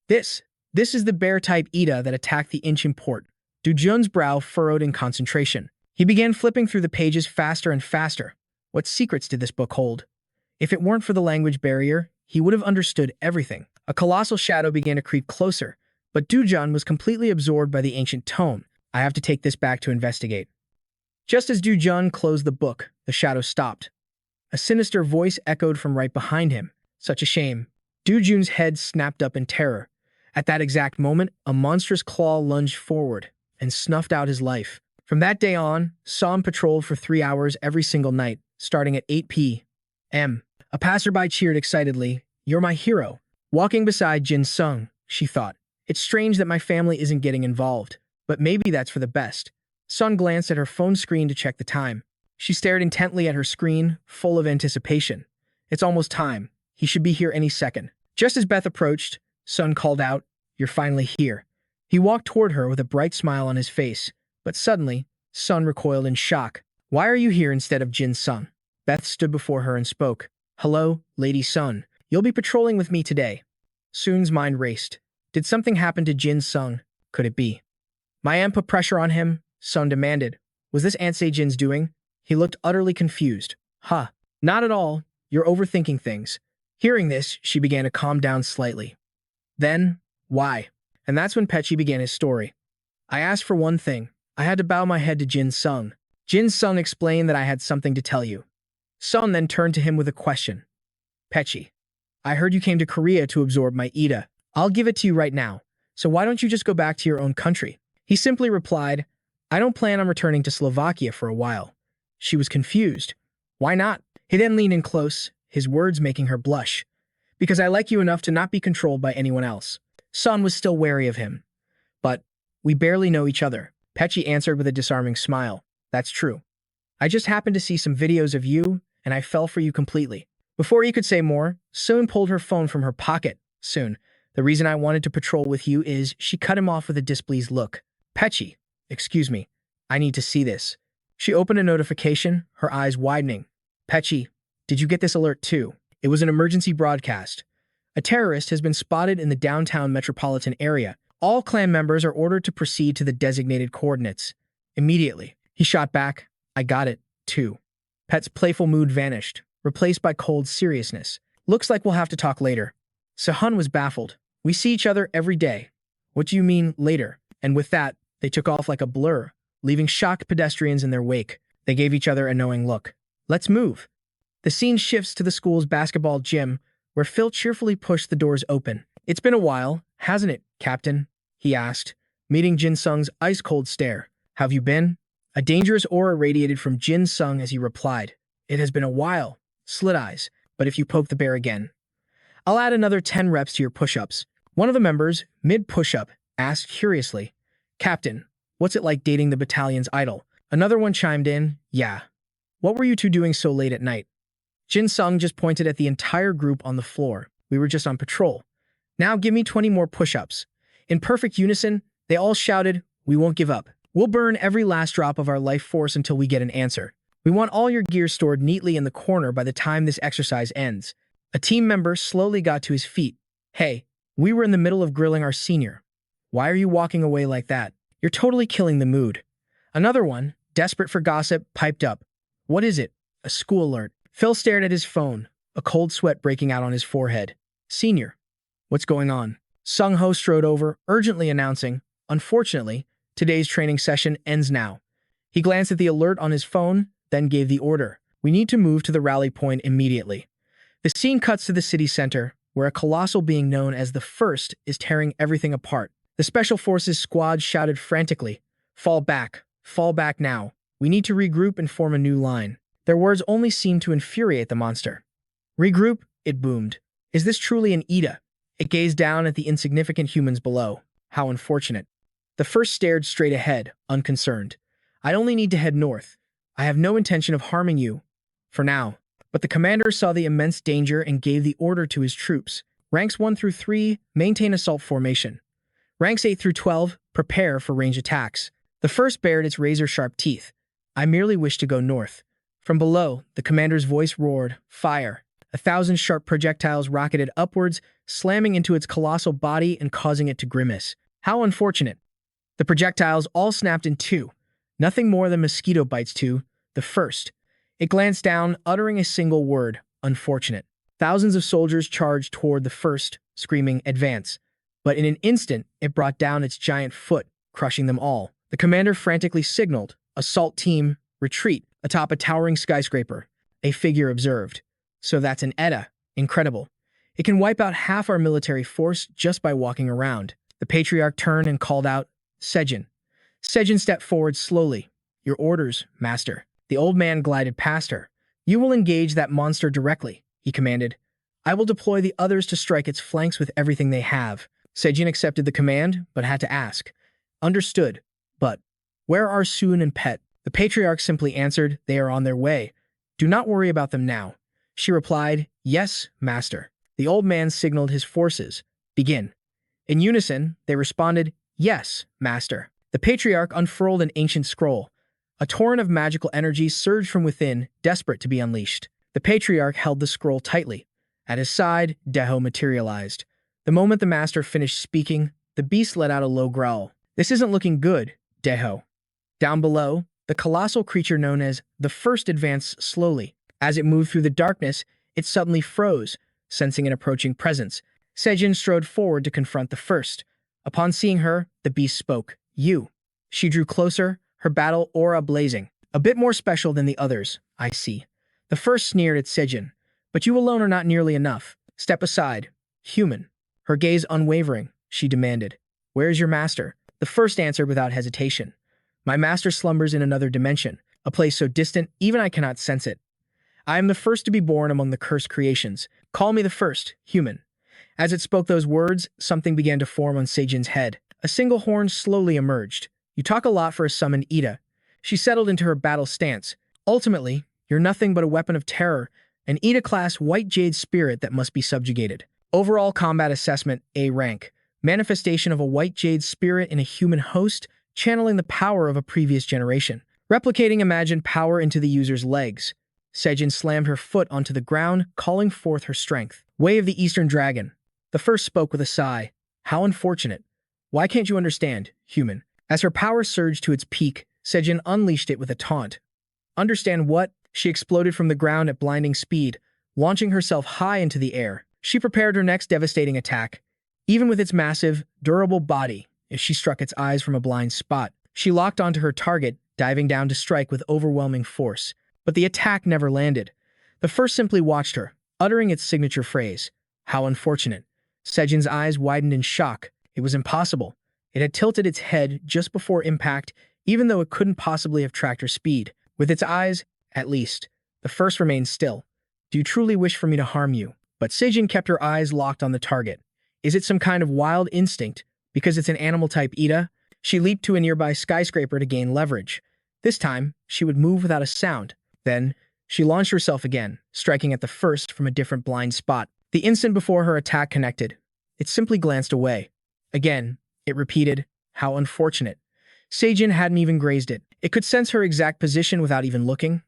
This is the bear-type Ida that attacked the Incheon port. Du-jun's brow furrowed in concentration. He began flipping through the pages faster and faster. What secrets did this book hold? If it weren't for the language barrier, he would have understood everything. A colossal shadow began to creep closer, but Du-jun was completely absorbed by the ancient tome. I have to take this back to investigate. Just as Du-jun closed the book, the shadow stopped. A sinister voice echoed from right behind him. Such a shame. Du-jun's head snapped up in terror. At that exact moment, a monstrous claw lunged forward and snuffed out his life. From that day on, Sam patrolled for 3 hours every single night, starting at 8 p.m. A passerby cheered excitedly. You're my hero. Walking beside Jin Sung, she thought. It's strange that my family isn't getting involved, but maybe that's for the best. Sun glanced at her phone screen to check the time. She stared intently at her screen, full of anticipation. It's almost time. He should be here any second. Just as Beth approached, Sun called out, You're finally here. He walked toward her with a bright smile on his face, but suddenly, Sun recoiled in shock. Why are you here instead of Jin Sung? Beth stood before her and spoke. Hello, Lady Sun. You'll be patrolling with me today. Sun's mind raced. Did something happen to Jin Sung? Could it be? My aunt put pressure on him, Sun demanded. Was this Aunt Say Jin's doing? He looked utterly confused. Huh. Not at all. You're overthinking things. Hearing this, she began to calm down slightly. Then, why? And that's when Pechi began his story. I asked for one thing. I had to bow my head to Jin Sung. Jin Sung explained that I had something to tell you. Sun then turned to him with a question. Pechi, I heard you came to Korea to absorb my Ida. I'll give it to you right now. So why don't you just go back to your own country? He simply replied, I don't plan on returning to Slovakia for a while. She was confused. Why not? He then leaned in close, his words making her blush. Because I like you enough to not be controlled by anyone else. Sun was still wary of him. But we barely know each other. Pechi answered with a disarming smile. That's true. I just happened to see some videos of you, and I fell for you completely. Before he could say more, Sun pulled her phone from her pocket. Sun, the reason I wanted to patrol with you is, she cut him off with a displeased look. Pechi, excuse me, I need to see this. She opened a notification, her eyes widening. Pechi, did you get this alert too? It was an emergency broadcast. A terrorist has been spotted in the downtown metropolitan area. All clan members are ordered to proceed to the designated coordinates. Immediately. He shot back, I got it, too. Pet's playful mood vanished, replaced by cold seriousness. Looks like we'll have to talk later. Sehun was baffled. We see each other every day. What do you mean, later? And with that, they took off like a blur, leaving shocked pedestrians in their wake. They gave each other a knowing look. Let's move. The scene shifts to the school's basketball gym, where Phil cheerfully pushed the doors open. It's been a while, hasn't it, Captain? He asked, meeting Jin Sung's ice-cold stare. Have you been? A dangerous aura radiated from Jin Sung as he replied. It has been a while. Slit eyes. But if you poke the bear again, I'll add another 10 reps to your push-ups. One of the members, mid-push-up, asked curiously, Captain, what's it like dating the battalion's idol? Another one chimed in, yeah. What were you two doing so late at night? Jin Sung just pointed at the entire group on the floor. We were just on patrol. Now give me 20 more push-ups. In perfect unison, they all shouted, we won't give up. We'll burn every last drop of our life force until we get an answer. We want all your gear stored neatly in the corner by the time this exercise ends. A team member slowly got to his feet. Hey, we were in the middle of grilling our senior. Why are you walking away like that? You're totally killing the mood. Another one, desperate for gossip, piped up. What is it? A school alert. Phil stared at his phone, a cold sweat breaking out on his forehead. Senior. What's going on? Sung Ho strode over, urgently announcing, unfortunately, today's training session ends now. He glanced at the alert on his phone, then gave the order. We need to move to the rally point immediately. The scene cuts to the city center, where a colossal being known as the First is tearing everything apart. The Special Forces squad shouted frantically, fall back now. We need to regroup and form a new line. Their words only seemed to infuriate the monster. Regroup, it boomed. Is this truly an Ida? It gazed down at the insignificant humans below. How unfortunate. The First stared straight ahead, unconcerned. I only need to head north. I have no intention of harming you. For now. But the commander saw the immense danger and gave the order to his troops. Ranks 1 through 3, maintain assault formation. Ranks 8 through 12, prepare for range attacks. The First bared its razor-sharp teeth. I merely wish to go north. From below, the commander's voice roared, fire. 1,000 sharp projectiles rocketed upwards, slamming into its colossal body and causing it to grimace. How unfortunate. The projectiles all snapped in two. Nothing more than mosquito bites to the First. It glanced down, uttering a single word, unfortunate. Thousands of soldiers charged toward the First, screaming, advance. But in an instant, it brought down its giant foot, crushing them all. The commander frantically signaled, assault team, retreat, atop a towering skyscraper. A figure observed. So that's an Edda. Incredible. It can wipe out half our military force just by walking around. The patriarch turned and called out, Sejin. Sejin stepped forward slowly. Your orders, master. The old man glided past her. You will engage that monster directly, he commanded. I will deploy the others to strike its flanks with everything they have. Sejin accepted the command, but had to ask. Understood, but where are Soon and Pet? The patriarch simply answered, they are on their way. Do not worry about them now. She replied, yes, master. The old man signaled his forces. Begin. In unison, they responded, yes, master. The patriarch unfurled an ancient scroll. A torrent of magical energy surged from within, desperate to be unleashed. The patriarch held the scroll tightly. At his side, Deho materialized. The moment the master finished speaking, the beast let out a low growl. This isn't looking good, Deho. Down below, the colossal creature known as the First advanced slowly. As it moved through the darkness, it suddenly froze, sensing an approaching presence. Sejin strode forward to confront the First. Upon seeing her, the beast spoke. You. She drew closer, her battle aura blazing. A bit more special than the others, I see. The First sneered at Sejin. But you alone are not nearly enough. Step aside. Human. Her gaze unwavering, she demanded. Where is your master? The First answered without hesitation. My master slumbers in another dimension, a place so distant even I cannot sense it. I am the first to be born among the cursed creations. Call me the First, human. As it spoke those words, something began to form on Sejin's head. A single horn slowly emerged. You talk a lot for a summoned Ida. She settled into her battle stance. Ultimately, you're nothing but a weapon of terror, an Ida-class white jade spirit that must be subjugated. Overall combat assessment, A rank. Manifestation of a white jade spirit in a human host, channeling the power of a previous generation. Replicating imagined power into the user's legs. Sejin slammed her foot onto the ground, calling forth her strength. Way of the Eastern Dragon. The First spoke with a sigh. How unfortunate. Why can't you understand, human? As her power surged to its peak, Sejin unleashed it with a taunt. Understand what? She exploded from the ground at blinding speed, launching herself high into the air. She prepared her next devastating attack. Even with its massive, durable body, if she struck its eyes from a blind spot, she locked onto her target, diving down to strike with overwhelming force. But the attack never landed. The First simply watched her, uttering its signature phrase. How unfortunate. Sejin's eyes widened in shock. It was impossible. It had tilted its head just before impact, even though it couldn't possibly have tracked her speed. With its eyes, at least, the First remained still. Do you truly wish for me to harm you? But Sejin kept her eyes locked on the target. Is it some kind of wild instinct? Because it's an animal-type Ida? She leaped to a nearby skyscraper to gain leverage. This time, she would move without a sound. Then, she launched herself again, striking at the First from a different blind spot. The instant before her attack connected, it simply glanced away. Again, it repeated, how unfortunate. Sejin hadn't even grazed it. It could sense her exact position without even looking.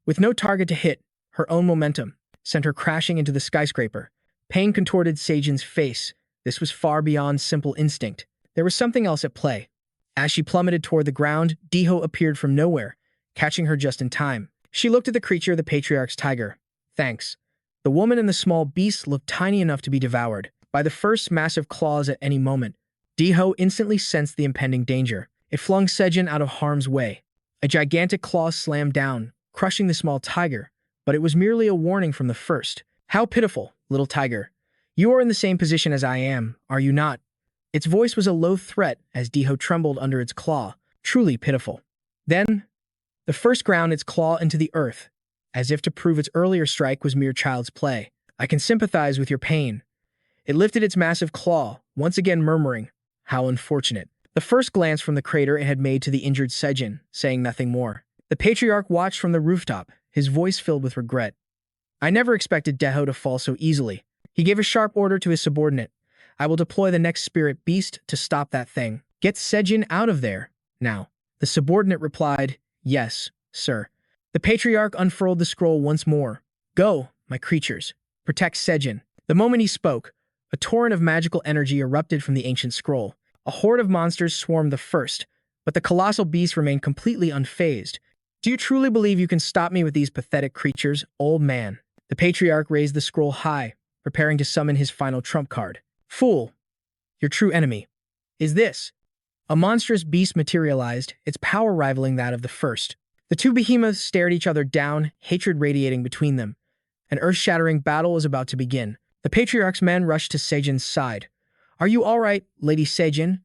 With no target to hit, her own momentum sent her crashing into the skyscraper. Pain contorted Sejin's face. This was far beyond simple instinct. There was something else at play. As she plummeted toward the ground, Deho appeared from nowhere, catching her just in time. She looked at the creature, the patriarch's tiger. Thanks. The woman and the small beast looked tiny enough to be devoured by the First's massive claws at any moment. Deho instantly sensed the impending danger. It flung Sejin out of harm's way. A gigantic claw slammed down, crushing the small tiger, but it was merely a warning from the First. How pitiful, little tiger. You are in the same position as I am, are you not? Its voice was a low threat as Deho trembled under its claw. Truly pitiful. Then, the First ground its claw into the earth, as if to prove its earlier strike was mere child's play. I can sympathize with your pain. It lifted its massive claw, once again murmuring, how unfortunate. The First glanced from the crater it had made to the injured Sejin, saying nothing more. The patriarch watched from the rooftop, his voice filled with regret. I never expected Deho to fall so easily. He gave a sharp order to his subordinate. I will deploy the next spirit beast to stop that thing. Get Sejin out of there, now. The subordinate replied, yes, sir. The patriarch unfurled the scroll once more. Go, my creatures. Protect Sejin. The moment he spoke, a torrent of magical energy erupted from the ancient scroll. A horde of monsters swarmed the First, but the colossal beast remained completely unfazed. Do you truly believe you can stop me with these pathetic creatures, old man? The patriarch raised the scroll high, preparing to summon his final trump card. Fool, your true enemy is this. A monstrous beast materialized, its power rivaling that of the First. The two behemoths stared each other down, hatred radiating between them. An earth-shattering battle was about to begin. The patriarch's men rushed to Sejin's side. Are you all right, Lady Sejin?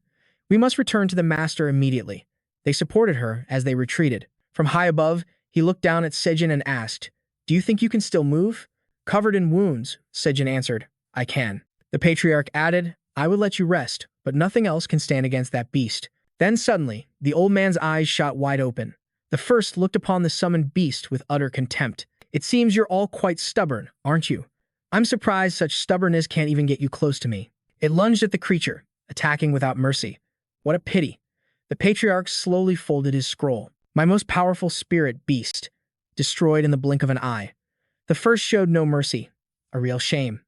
We must return to the master immediately. They supported her as they retreated. From high above, he looked down at Sejin and asked, do you think you can still move? Covered in wounds, Sejin answered, I can. The patriarch added, I would let you rest, but nothing else can stand against that beast. Then suddenly, the old man's eyes shot wide open. The first looked upon the summoned beast with utter contempt. It seems you're all quite stubborn, aren't you? I'm surprised such stubbornness can't even get you close to me. It lunged at the creature, attacking without mercy. What a pity. The patriarch slowly folded his scroll. My most powerful spirit, beast, destroyed in the blink of an eye. The first showed no mercy, a real shame.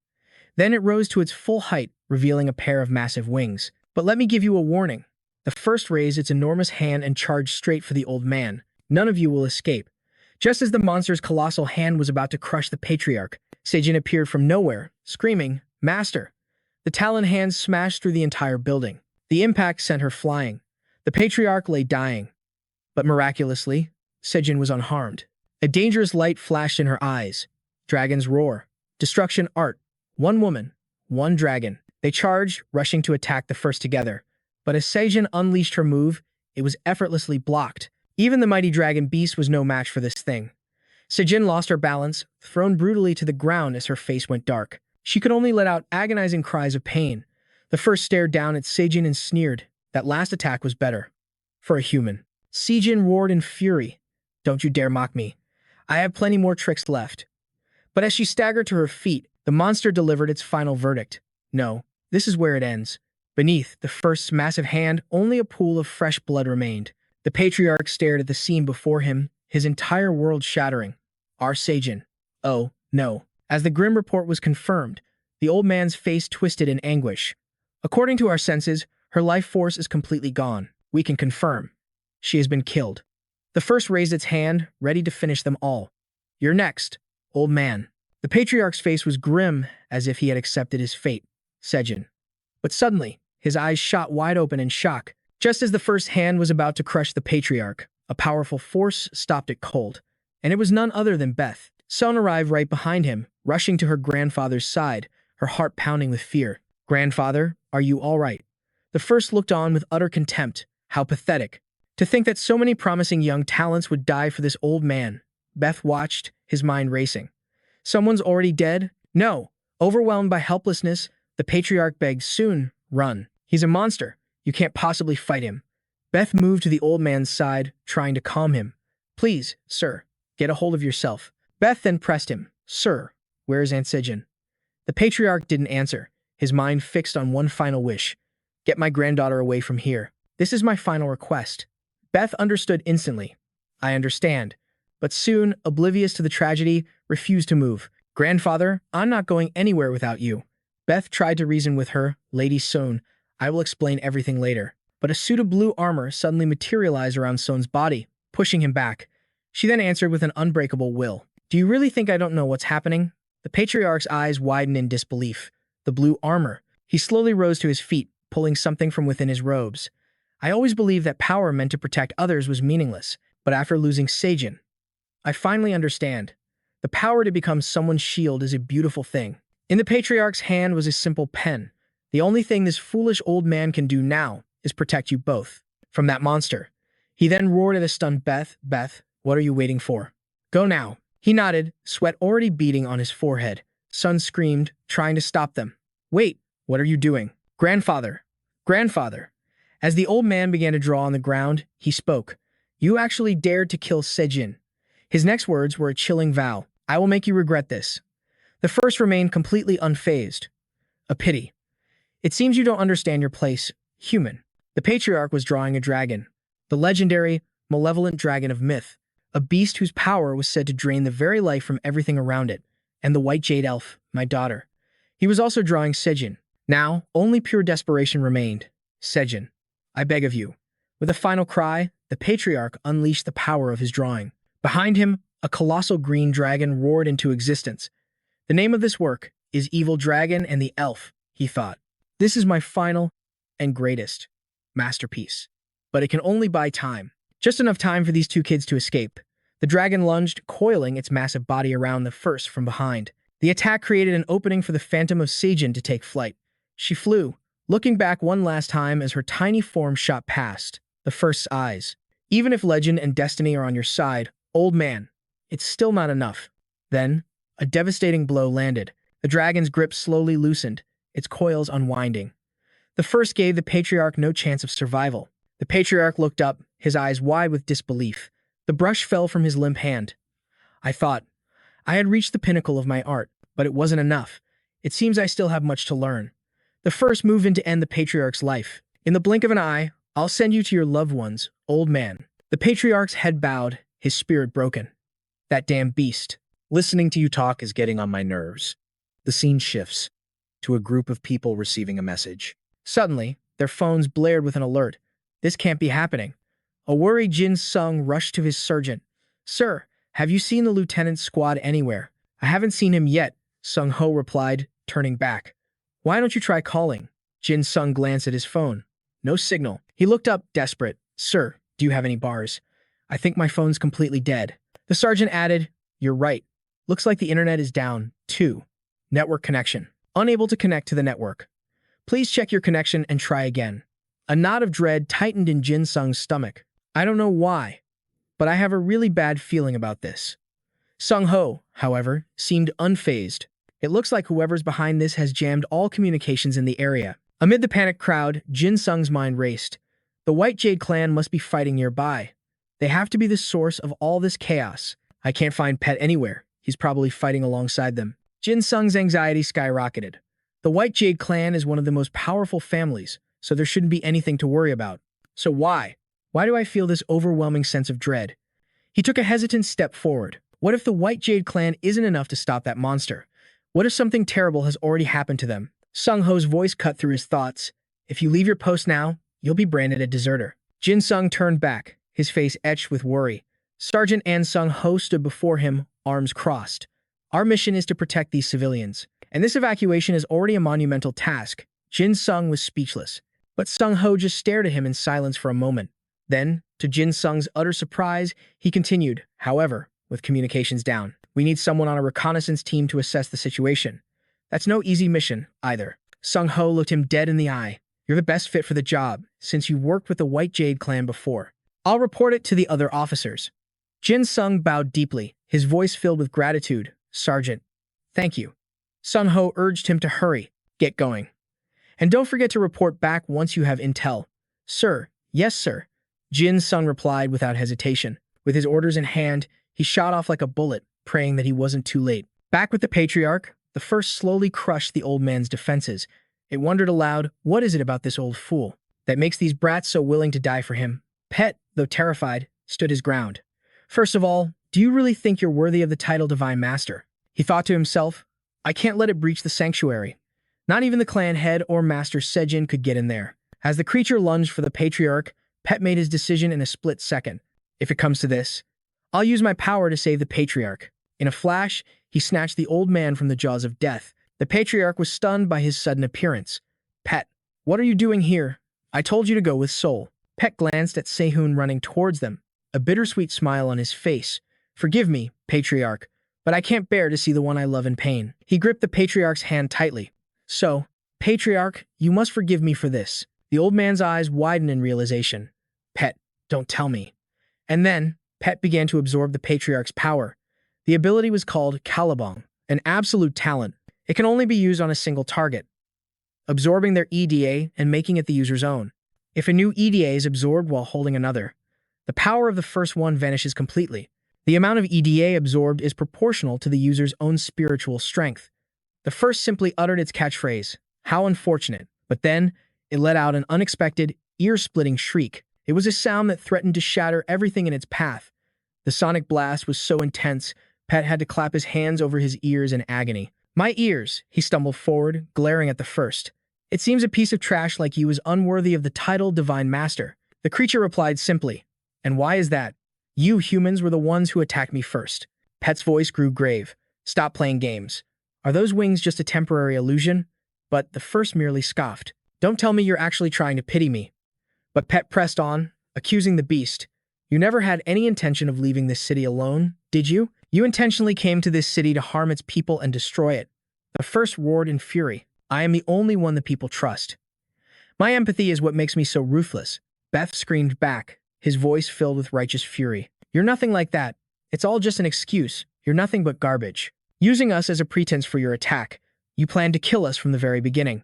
Then it rose to its full height, revealing a pair of massive wings. But let me give you a warning. The first raised its enormous hand and charged straight for the old man. None of you will escape. Just as the monster's colossal hand was about to crush the patriarch, Sejin appeared from nowhere, screaming, Master! The talon hand smashed through the entire building. The impact sent her flying. The patriarch lay dying. But miraculously, Sejin was unharmed. A dangerous light flashed in her eyes. Dragons roar. Destruction art. One woman, one dragon. They charged, rushing to attack the first together. But as Sejin unleashed her move, it was effortlessly blocked. Even the mighty dragon beast was no match for this thing. Sejin lost her balance, thrown brutally to the ground as her face went dark. She could only let out agonizing cries of pain. The first stared down at Sejin and sneered. That last attack was better. For a human. Sejin roared in fury. Don't you dare mock me. I have plenty more tricks left. But as she staggered to her feet, the monster delivered its final verdict. No, this is where it ends. Beneath the first's massive hand, only a pool of fresh blood remained. The patriarch stared at the scene before him, his entire world shattering. Our Sejin. Oh, no. As the grim report was confirmed, the old man's face twisted in anguish. According to our senses, her life force is completely gone. We can confirm. She has been killed. The first raised its hand, ready to finish them all. You're next, old man. The patriarch's face was grim, as if he had accepted his fate. Sejin. But suddenly, his eyes shot wide open in shock. Just as the first hand was about to crush the patriarch, a powerful force stopped it cold. And it was none other than Beth. Sun arrived right behind him, rushing to her grandfather's side, her heart pounding with fear. Grandfather, are you all right? The first looked on with utter contempt. How pathetic. To think that so many promising young talents would die for this old man. Beth watched, his mind racing. Someone's already dead? No. Overwhelmed by helplessness, the patriarch begged, soon, run. He's a monster. You can't possibly fight him. Beth moved to the old man's side, trying to calm him. Please, sir, get a hold of yourself. Beth then pressed him. Sir, where is Aunt Sejin? The patriarch didn't answer, his mind fixed on one final wish. Get my granddaughter away from here. This is my final request. Beth understood instantly. I understand. But soon, oblivious to the tragedy, refused to move. Grandfather, I'm not going anywhere without you. Beth tried to reason with her. Lady Sohn, I will explain everything later. But a suit of blue armor suddenly materialized around Sohn's body, pushing him back. She then answered with an unbreakable will. Do you really think I don't know what's happening? The patriarch's eyes widened in disbelief. The blue armor. He slowly rose to his feet, pulling something from within his robes. I always believed that power meant to protect others was meaningless, but after losing Sejin, I finally understand. The power to become someone's shield is a beautiful thing. In the patriarch's hand was a simple pen. The only thing this foolish old man can do now is protect you both from that monster. He then roared at a stunned Beth. Beth, what are you waiting for? Go now. He nodded, sweat already beading on his forehead. Sun screamed, trying to stop them. Wait, what are you doing? Grandfather. Grandfather. As the old man began to draw on the ground, he spoke. You actually dared to kill Sejin. His next words were a chilling vow. I will make you regret this. The first remained completely unfazed. A pity. It seems you don't understand your place, human. The patriarch was drawing a dragon. The legendary, malevolent dragon of myth. A beast whose power was said to drain the very life from everything around it. And the white jade elf, my daughter. He was also drawing Sejin. Now, only pure desperation remained. Sejin, I beg of you. With a final cry, the patriarch unleashed the power of his drawing. Behind him, a colossal green dragon roared into existence. The name of this work is Evil Dragon and the Elf, he thought. This is my final and greatest masterpiece. But it can only buy time. Just enough time for these two kids to escape. The dragon lunged, coiling its massive body around the first from behind. The attack created an opening for the phantom of Sejin to take flight. She flew, looking back one last time as her tiny form shot past the first's eyes. Even if legend and destiny are on your side, old man, it's still not enough. Then, A devastating blow landed. The dragon's grip slowly loosened, its coils unwinding. The first gave the patriarch no chance of survival. The patriarch looked up, his eyes wide with disbelief. The brush fell from his limp hand. I thought I had reached the pinnacle of my art, but it wasn't enough. It seems I still have much to learn. The first moved in to end the patriarch's life. In the blink of an eye, I'll send you to your loved ones, old man. The patriarch's head bowed, his spirit broken. That damn beast. Listening to you talk is getting on my nerves. The scene shifts to a group of people receiving a message. Suddenly, their phones blared with an alert. This can't be happening. A worried Jin Sung rushed to his sergeant. Sir, have you seen the lieutenant's squad anywhere? I haven't seen him yet, Sung Ho replied, turning back. Why don't you try calling? Jin Sung glanced at his phone. No signal. He looked up, desperate. Sir, do you have any bars? I think my phone's completely dead. The sergeant added, You're right. Looks like the internet is down, too. Network connection. Unable to connect to the network. Please check your connection and try again. A knot of dread tightened in Jin Sung's stomach. I don't know why, but I have a really bad feeling about this. Sung Ho, however, seemed unfazed. It looks like whoever's behind this has jammed all communications in the area. Amid the panicked crowd, Jin Sung's mind raced. The White Jade clan must be fighting nearby. They have to be the source of all this chaos. I can't find Pet anywhere. He's probably fighting alongside them. Jin Sung's anxiety skyrocketed. The White Jade clan is one of the most powerful families, so there shouldn't be anything to worry about. So why? Why do I feel this overwhelming sense of dread? He took a hesitant step forward. What if the White Jade clan isn't enough to stop that monster? What if something terrible has already happened to them? Sung Ho's voice cut through his thoughts. If you leave your post now, you'll be branded a deserter. Jin Sung turned back, his face etched with worry. Sergeant An Sung Ho stood before him, arms crossed. Our mission is to protect these civilians, and this evacuation is already a monumental task. Jin Sung was speechless, but Sung Ho just stared at him in silence for a moment. Then, to Jin Sung's utter surprise, he continued, however, with communications down. We need someone on a reconnaissance team to assess the situation. That's no easy mission, either. Sung Ho looked him dead in the eye. You're the best fit for the job, since you worked with the White Jade clan before. I'll report it to the other officers. Jin Sung bowed deeply, his voice filled with gratitude. Sergeant, thank you. Sung Ho urged him to hurry. Get going. And don't forget to report back once you have intel. Sir, yes, sir. Jin Sung replied without hesitation. With his orders in hand, he shot off like a bullet, praying that he wasn't too late. Back with the patriarch, the first slowly crushed the old man's defenses. It wondered aloud, what is it about this old fool that makes these brats so willing to die for him? Pet, though terrified, stood his ground. First of all, do you really think you're worthy of the title Divine Master? He thought to himself, I can't let it breach the sanctuary. Not even the clan head or Master Sejin could get in there. As the creature lunged for the patriarch, Pet made his decision in a split second. If it comes to this, I'll use my power to save the patriarch. In a flash, he snatched the old man from the jaws of death. The patriarch was stunned by his sudden appearance. Pet, what are you doing here? I told you to go with Soul. Pet glanced at Sehun running towards them, a bittersweet smile on his face. Forgive me, patriarch, but I can't bear to see the one I love in pain. He gripped the patriarch's hand tightly. So, patriarch, you must forgive me for this. The old man's eyes widened in realization. Pet, don't tell me. And then, Pet began to absorb the patriarch's power. The ability was called Kalabong, an absolute talent. It can only be used on a single target, absorbing their EDA and making it the user's own. If a new EDA is absorbed while holding another, the power of the first one vanishes completely. The amount of EDA absorbed is proportional to the user's own spiritual strength. The first simply uttered its catchphrase, how unfortunate, but then it let out an unexpected, ear-splitting shriek. It was a sound that threatened to shatter everything in its path. The sonic blast was so intense, Pet had to clap his hands over his ears in agony. My ears, he stumbled forward, glaring at the first. It seems a piece of trash like you is unworthy of the title Divine Master. The creature replied simply, and why is that? You humans were the ones who attacked me first. Pet's voice grew grave. Stop playing games. Are those wings just a temporary illusion? But the first merely scoffed. Don't tell me you're actually trying to pity me. But Pet pressed on, accusing the beast. You never had any intention of leaving this city alone, did you? You intentionally came to this city to harm its people and destroy it. The first roared in fury. I am the only one the people trust. My empathy is what makes me so ruthless. Beth screamed back, his voice filled with righteous fury. You're nothing like that. It's all just an excuse. You're nothing but garbage. Using us as a pretense for your attack, you planned to kill us from the very beginning.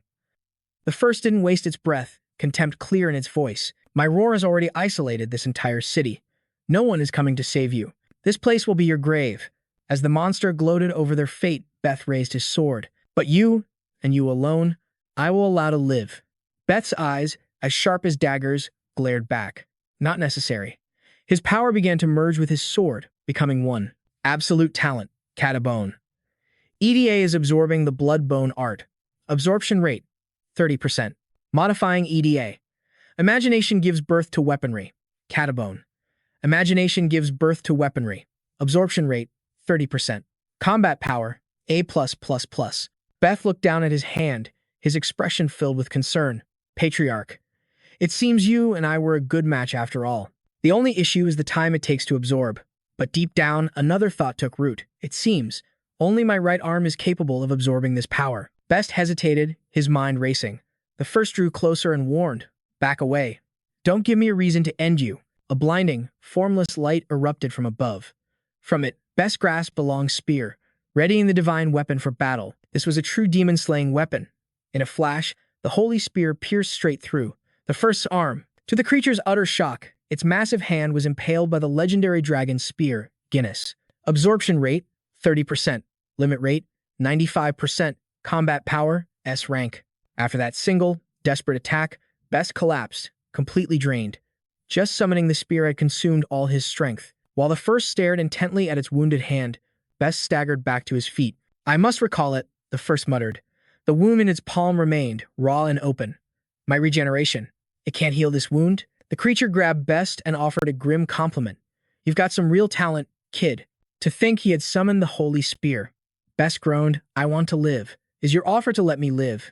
The first didn't waste its breath, contempt clear in its voice. My roar has already isolated this entire city. No one is coming to save you. This place will be your grave. As the monster gloated over their fate, Beth raised his sword. But you, and you alone, I will allow to live. Beth's eyes, as sharp as daggers, glared back. Not necessary. His power began to merge with his sword, becoming one. Absolute talent, Catabone. EDA is absorbing the blood-bone art. Absorption rate, 30%. Modifying EDA. Imagination gives birth to weaponry. Catabone. Imagination gives birth to weaponry. Absorption rate, 30%. Combat power, A+++. Beth looked down at his hand, his expression filled with concern. Patriarch. It seems you and I were a good match after all. The only issue is the time it takes to absorb. But deep down, another thought took root. It seems only my right arm is capable of absorbing this power. Best hesitated, his mind racing. The first drew closer and warned, back away. Don't give me a reason to end you. A blinding, formless light erupted from above. From it, Best grasped a long spear, readying the divine weapon for battle. This was a true demon-slaying weapon. In a flash, the holy spear pierced straight through the first's arm. To the creature's utter shock, its massive hand was impaled by the legendary dragon spear, Guinness. Absorption rate, 30%. Limit rate, 95%. Combat power, S rank. After that single, desperate attack, Best collapsed, completely drained. Just summoning the spear had consumed all his strength. While the first stared intently at its wounded hand, Best staggered back to his feet. I must recall it, the first muttered. The wound in its palm remained, raw and open. My regeneration. It can't heal this wound? The creature grabbed Best and offered a grim compliment. You've got some real talent, kid. To think he had summoned the holy spear. Best groaned, I want to live. Is your offer to let me live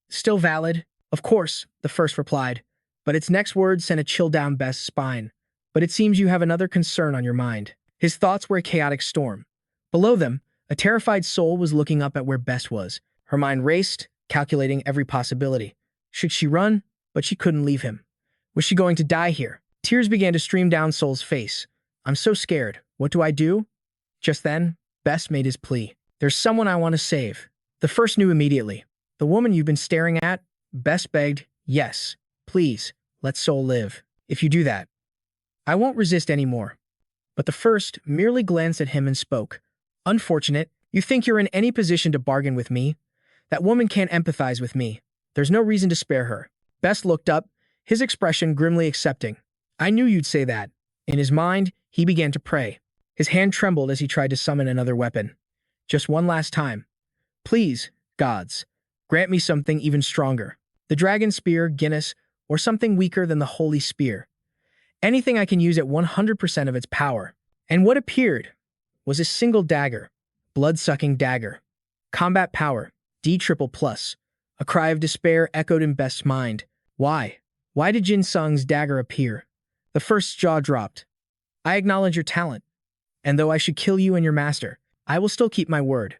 still valid? Of course, the first replied, but its next words sent a chill down Best's spine. But it seems you have another concern on your mind. His thoughts were a chaotic storm. Below them, a terrified soul was looking up at where Best was. Her mind raced, calculating every possibility. Should she run? But she couldn't leave him. Was she going to die here? Tears began to stream down Soul's face. I'm so scared. What do I do? Just then, Best made his plea. There's someone I want to save. The first knew immediately. The woman you've been staring at? Best begged, yes, please, let Soul live. If you do that, I won't resist anymore. But the first merely glanced at him and spoke. Unfortunate, you think you're in any position to bargain with me? That woman can't empathize with me. There's no reason to spare her. Best looked up, his expression grimly accepting. I knew you'd say that. In his mind, he began to pray. His hand trembled as he tried to summon another weapon. Just one last time. Please, gods, grant me something even stronger. The dragon spear, Guinness, or something weaker than the holy spear. Anything I can use at 100% of its power. And what appeared was a single dagger, blood-sucking dagger. Combat power, D++. A cry of despair echoed in Best's mind. Why? Why did Jin Sung's dagger appear? The first's jaw dropped. I acknowledge your talent, and though I should kill you and your master, I will still keep my word.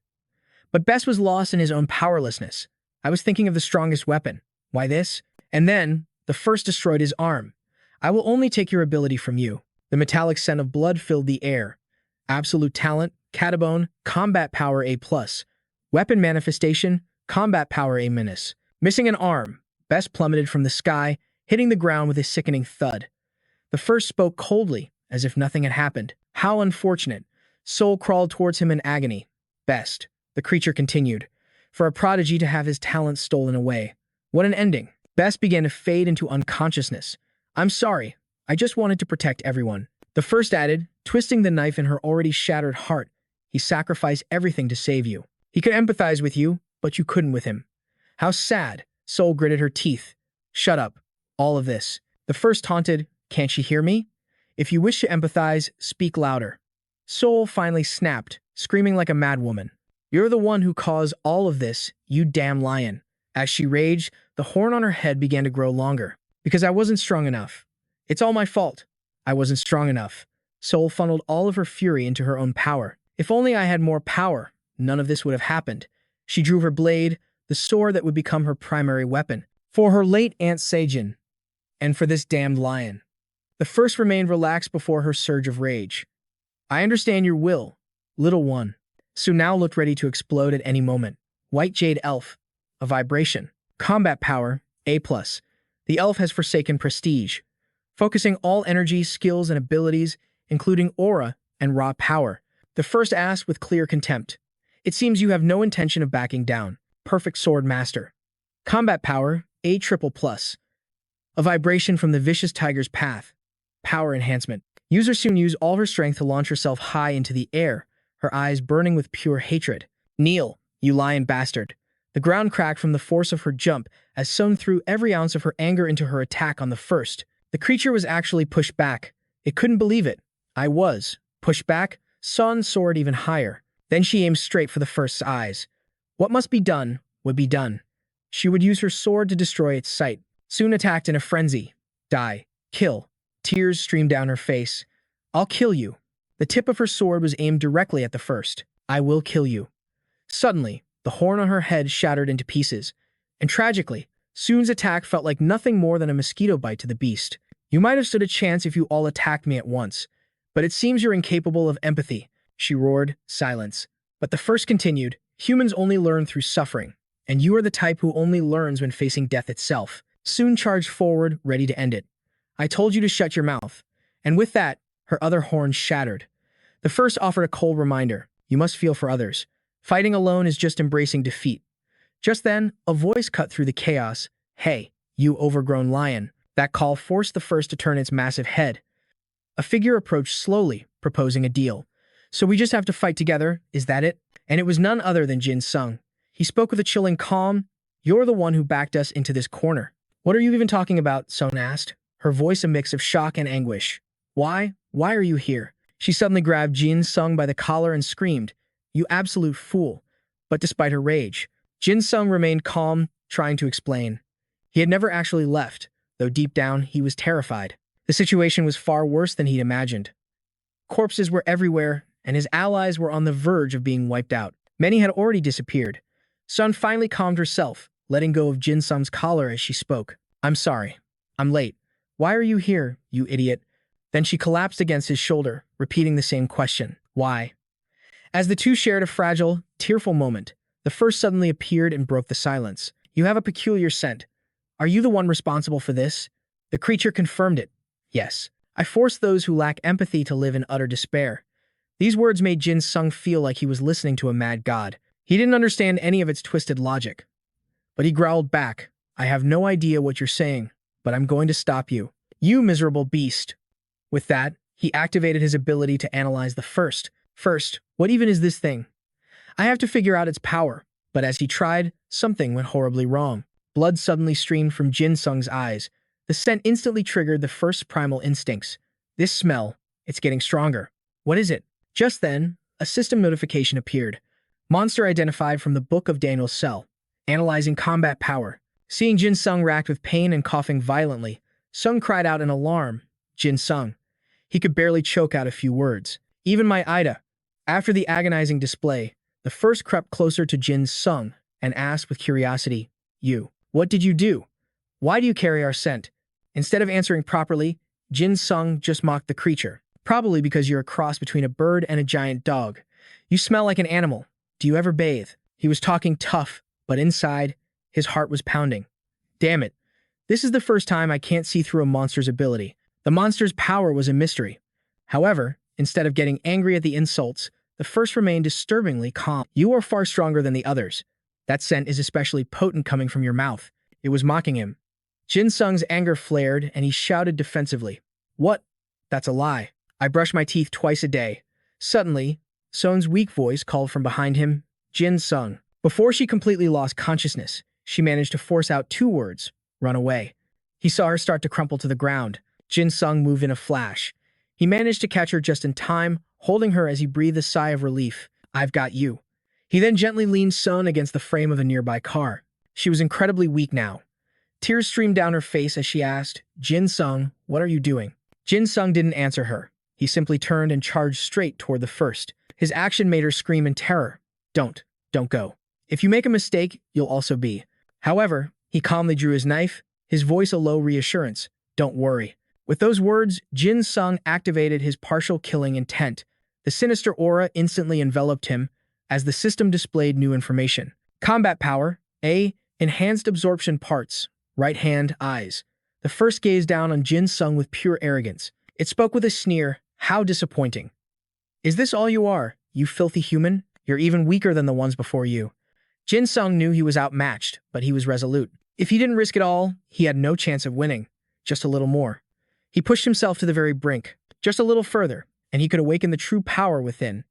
But Best was lost in his own powerlessness. I was thinking of the strongest weapon. Why this? And then, the first destroyed his arm. I will only take your ability from you. The metallic scent of blood filled the air. Absolute talent, Catabone, combat power A+. Weapon manifestation, combat power A-. Missing an arm, Best plummeted from the sky, hitting the ground with a sickening thud. The first spoke coldly, as if nothing had happened. How unfortunate. Soul crawled towards him in agony. Best, the creature continued, for a prodigy to have his talent stolen away. What an ending. Best began to fade into unconsciousness. I'm sorry. I just wanted to protect everyone. The first added, twisting the knife in her already shattered heart. He sacrificed everything to save you. He could empathize with you, but you couldn't with him. How sad. Soul gritted her teeth. Shut up. All of this. The first taunted, can't she hear me? If you wish to empathize, speak louder. Soul finally snapped, screaming like a madwoman. You're the one who caused all of this, you damn lion. As she raged, the horn on her head began to grow longer. Because I wasn't strong enough. It's all my fault. I wasn't strong enough. Soul funneled all of her fury into her own power. If only I had more power, none of this would have happened. She drew her blade, the sword that would become her primary weapon. For her late Aunt Seijin. And for this damned lion. The first remained relaxed before her surge of rage. I understand your will, little one. Su now looked ready to explode at any moment. White Jade Elf. A vibration. Combat power, A+. The elf has forsaken prestige, focusing all energy, skills, and abilities, including aura and raw power. The first asked with clear contempt. It seems you have no intention of backing down. Perfect sword master. Combat power, A++. A vibration from the vicious tiger's path. Power enhancement. User soon use all her strength to launch herself high into the air, her eyes burning with pure hatred. Kneel, you lion bastard. The ground cracked from the force of her jump as Sun threw every ounce of her anger into her attack on the first. The creature was actually pushed back. It couldn't believe it. I was. Pushed back, Sun soared even higher. Then she aimed straight for the first's eyes. What must be done would be done. She would use her sword to destroy its sight. Sun attacked in a frenzy. Die. Kill. Tears streamed down her face. I'll kill you. The tip of her sword was aimed directly at the first. I will kill you. Suddenly, the horn on her head shattered into pieces. And tragically, Sun's attack felt like nothing more than a mosquito bite to the beast. You might have stood a chance if you all attacked me at once. But it seems you're incapable of empathy. She roared. Silence. But the first continued. Humans only learn through suffering. And you are the type who only learns when facing death itself. Sun charged forward, ready to end it. I told you to shut your mouth. And with that, her other horn shattered. The first offered a cold reminder. You must feel for others. Fighting alone is just embracing defeat. Just then, a voice cut through the chaos. Hey, you overgrown lion. That call forced the first to turn its massive head. A figure approached slowly, proposing a deal. So we just have to fight together, is that it? And it was none other than Jin Sung. He spoke with a chilling calm. You're the one who backed us into this corner. What are you even talking about? Sun asked, her voice a mix of shock and anguish. Why? Why are you here? She suddenly grabbed Jin Sung by the collar and screamed, You absolute fool. But despite her rage, Jin Sung remained calm, trying to explain. He had never actually left, though deep down he was terrified. The situation was far worse than he'd imagined. Corpses were everywhere, and his allies were on the verge of being wiped out. Many had already disappeared. Sun finally calmed herself, letting go of Jin Sung's collar as she spoke. I'm sorry. I'm late. Why are you here, you idiot? Then she collapsed against his shoulder, repeating the same question. Why? As the two shared a fragile, tearful moment, the first suddenly appeared and broke the silence. You have a peculiar scent. Are you the one responsible for this? The creature confirmed it. Yes. I force those who lack empathy to live in utter despair. These words made Jin Sung feel like he was listening to a mad god. He didn't understand any of its twisted logic. But he growled back, I have no idea what you're saying, but I'm going to stop you. You miserable beast. With that, he activated his ability to analyze the first. First, what even is this thing? I have to figure out its power. But as he tried, something went horribly wrong. Blood suddenly streamed from Jin Sung's eyes. The scent instantly triggered the first primal instincts. This smell, it's getting stronger. What is it? Just then, a system notification appeared. Monster identified from the Book of Daniel's cell. Analyzing combat power. Seeing Jin Sung racked with pain and coughing violently, Sung cried out in alarm. Jin Sung. He could barely choke out a few words. Even my Ida. After the agonizing display, the first crept closer to Jin Sung and asked with curiosity, You, what did you do? Why do you carry our scent? Instead of answering properly, Jin Sung just mocked the creature. Probably because you're a cross between a bird and a giant dog. You smell like an animal. Do you ever bathe? He was talking tough, but inside, his heart was pounding. Damn it. This is the first time I can't see through a monster's ability. The monster's power was a mystery. However, instead of getting angry at the insults, the first remained disturbingly calm. You are far stronger than the others. That scent is especially potent coming from your mouth. It was mocking him. Jin Sung's anger flared, and he shouted defensively. What? That's a lie. I brush my teeth twice a day. Suddenly, Sun's weak voice called from behind him, Jin Sung. Before she completely lost consciousness, she managed to force out 2 words, run away. He saw her start to crumple to the ground. Jin Sung moved in a flash. He managed to catch her just in time, holding her as he breathed a sigh of relief. I've got you. He then gently leaned Sun against the frame of a nearby car. She was incredibly weak now. Tears streamed down her face as she asked, Jin Sung, what are you doing? Jin Sung didn't answer her. He simply turned and charged straight toward the first. His action made her scream in terror. Don't go. If you make a mistake, you'll also be. However, he calmly drew his knife, his voice a low reassurance. Don't worry. With those words, Jin Sung activated his partial killing intent. The sinister aura instantly enveloped him, as the system displayed new information. Combat power, A. Enhanced absorption parts, right hand, eyes. The first gazed down on Jin Sung with pure arrogance. It spoke with a sneer. How disappointing. Is this all you are, you filthy human? You're even weaker than the ones before you. Jin Sung knew he was outmatched, but he was resolute. If he didn't risk it all, he had no chance of winning. Just a little more. He pushed himself to the very brink. Just a little further, and he could awaken the true power within.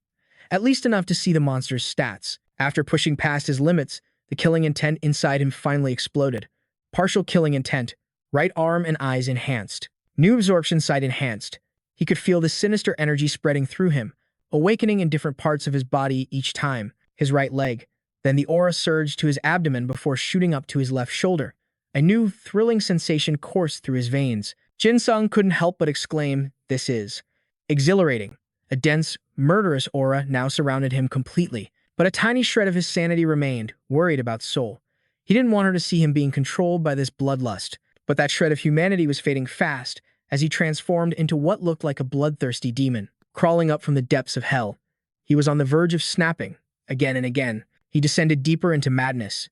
At least enough to see the monster's stats. After pushing past his limits, the killing intent inside him finally exploded. Partial killing intent. Right arm and eyes enhanced. New absorption sight enhanced. He could feel the sinister energy spreading through him, awakening in different parts of his body each time. His right leg. Then the aura surged to his abdomen before shooting up to his left shoulder. A new, thrilling sensation coursed through his veins. Jin Sung couldn't help but exclaim, "This is exhilarating." A dense, murderous aura now surrounded him completely, but a tiny shred of his sanity remained, worried about Soul. He didn't want her to see him being controlled by this bloodlust, but that shred of humanity was fading fast as he transformed into what looked like a bloodthirsty demon, crawling up from the depths of hell. He was on the verge of snapping. Again and again, he descended deeper into madness.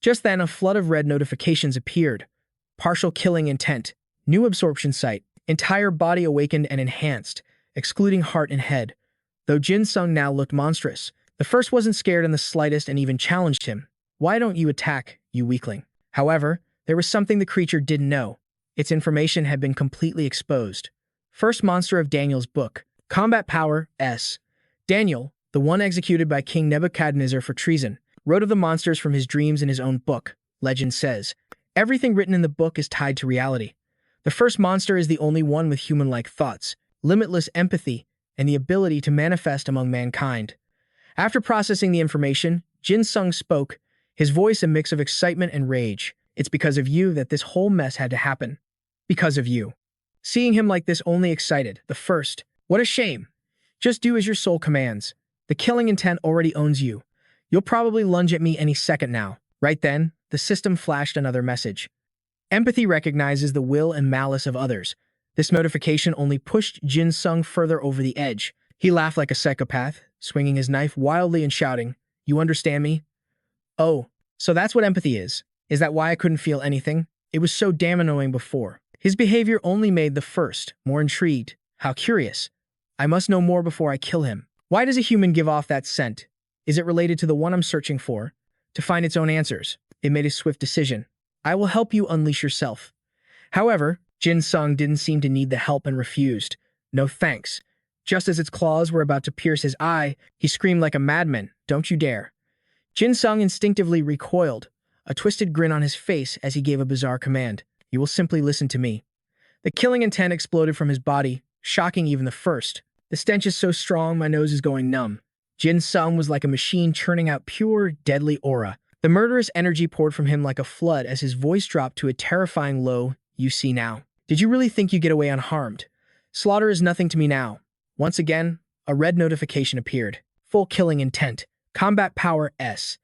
Just then, a flood of red notifications appeared. Partial killing intent, new absorption sight, entire body awakened and enhanced, excluding heart and head. Though Jin Sung now looked monstrous, the first wasn't scared in the slightest and even challenged him. "Why don't you attack, you weakling?" However, there was something the creature didn't know. Its information had been completely exposed. First monster of Daniel's book. Combat power, S. Daniel, the one executed by King Nebuchadnezzar for treason, wrote of the monsters from his dreams in his own book. Legend says, everything written in the book is tied to reality. The first monster is the only one with human-like thoughts, limitless empathy, and the ability to manifest among mankind. After processing the information, Jin Sung spoke, his voice a mix of excitement and rage. "It's because of you that this whole mess had to happen. Because of you." Seeing him like this only excited the first. "What a shame. Just do as your soul commands. The killing intent already owns you. You'll probably lunge at me any second now." Right then, the system flashed another message. Empathy recognizes the will and malice of others. This notification only pushed Jin Sung further over the edge. He laughed like a psychopath, swinging his knife wildly and shouting, "You understand me? Oh, so that's what empathy is. Is that why I couldn't feel anything? It was so damn annoying before." His behavior only made the first more intrigued. How curious. I must know more before I kill him. Why does a human give off that scent? Is it related to the one I'm searching for? To find its own answers, it made a swift decision. "I will help you unleash yourself." However, Jin Sung didn't seem to need the help and refused. "No thanks." Just as its claws were about to pierce his eye, he screamed like a madman, "Don't you dare." Jin Sung instinctively recoiled, a twisted grin on his face as he gave a bizarre command. "You will simply listen to me." The killing intent exploded from his body, shocking even the first. "The stench is so strong, my nose is going numb." Jin Sung was like a machine churning out pure, deadly aura. The murderous energy poured from him like a flood as his voice dropped to a terrifying low, "You see now. Did you really think you get away unharmed? Slaughter is nothing to me now." Once again, a red notification appeared. Full killing intent. Combat power, S.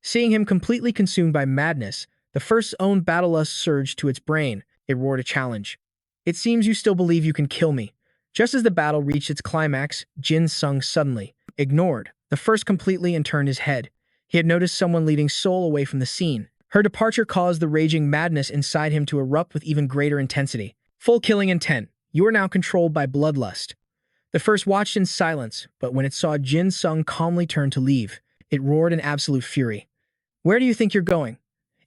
Seeing him completely consumed by madness, the first's own battle lust surged to its brain. It roared a challenge. "It seems you still believe you can kill me." Just as the battle reached its climax, Jin Sung suddenly ignored the first completely and turned his head. He had noticed someone leading Soul away from the scene. Her departure caused the raging madness inside him to erupt with even greater intensity. Full killing intent. You are now controlled by bloodlust. The first watched in silence, but when it saw Jin Sung calmly turn to leave, it roared in absolute fury. "Where do you think you're going?"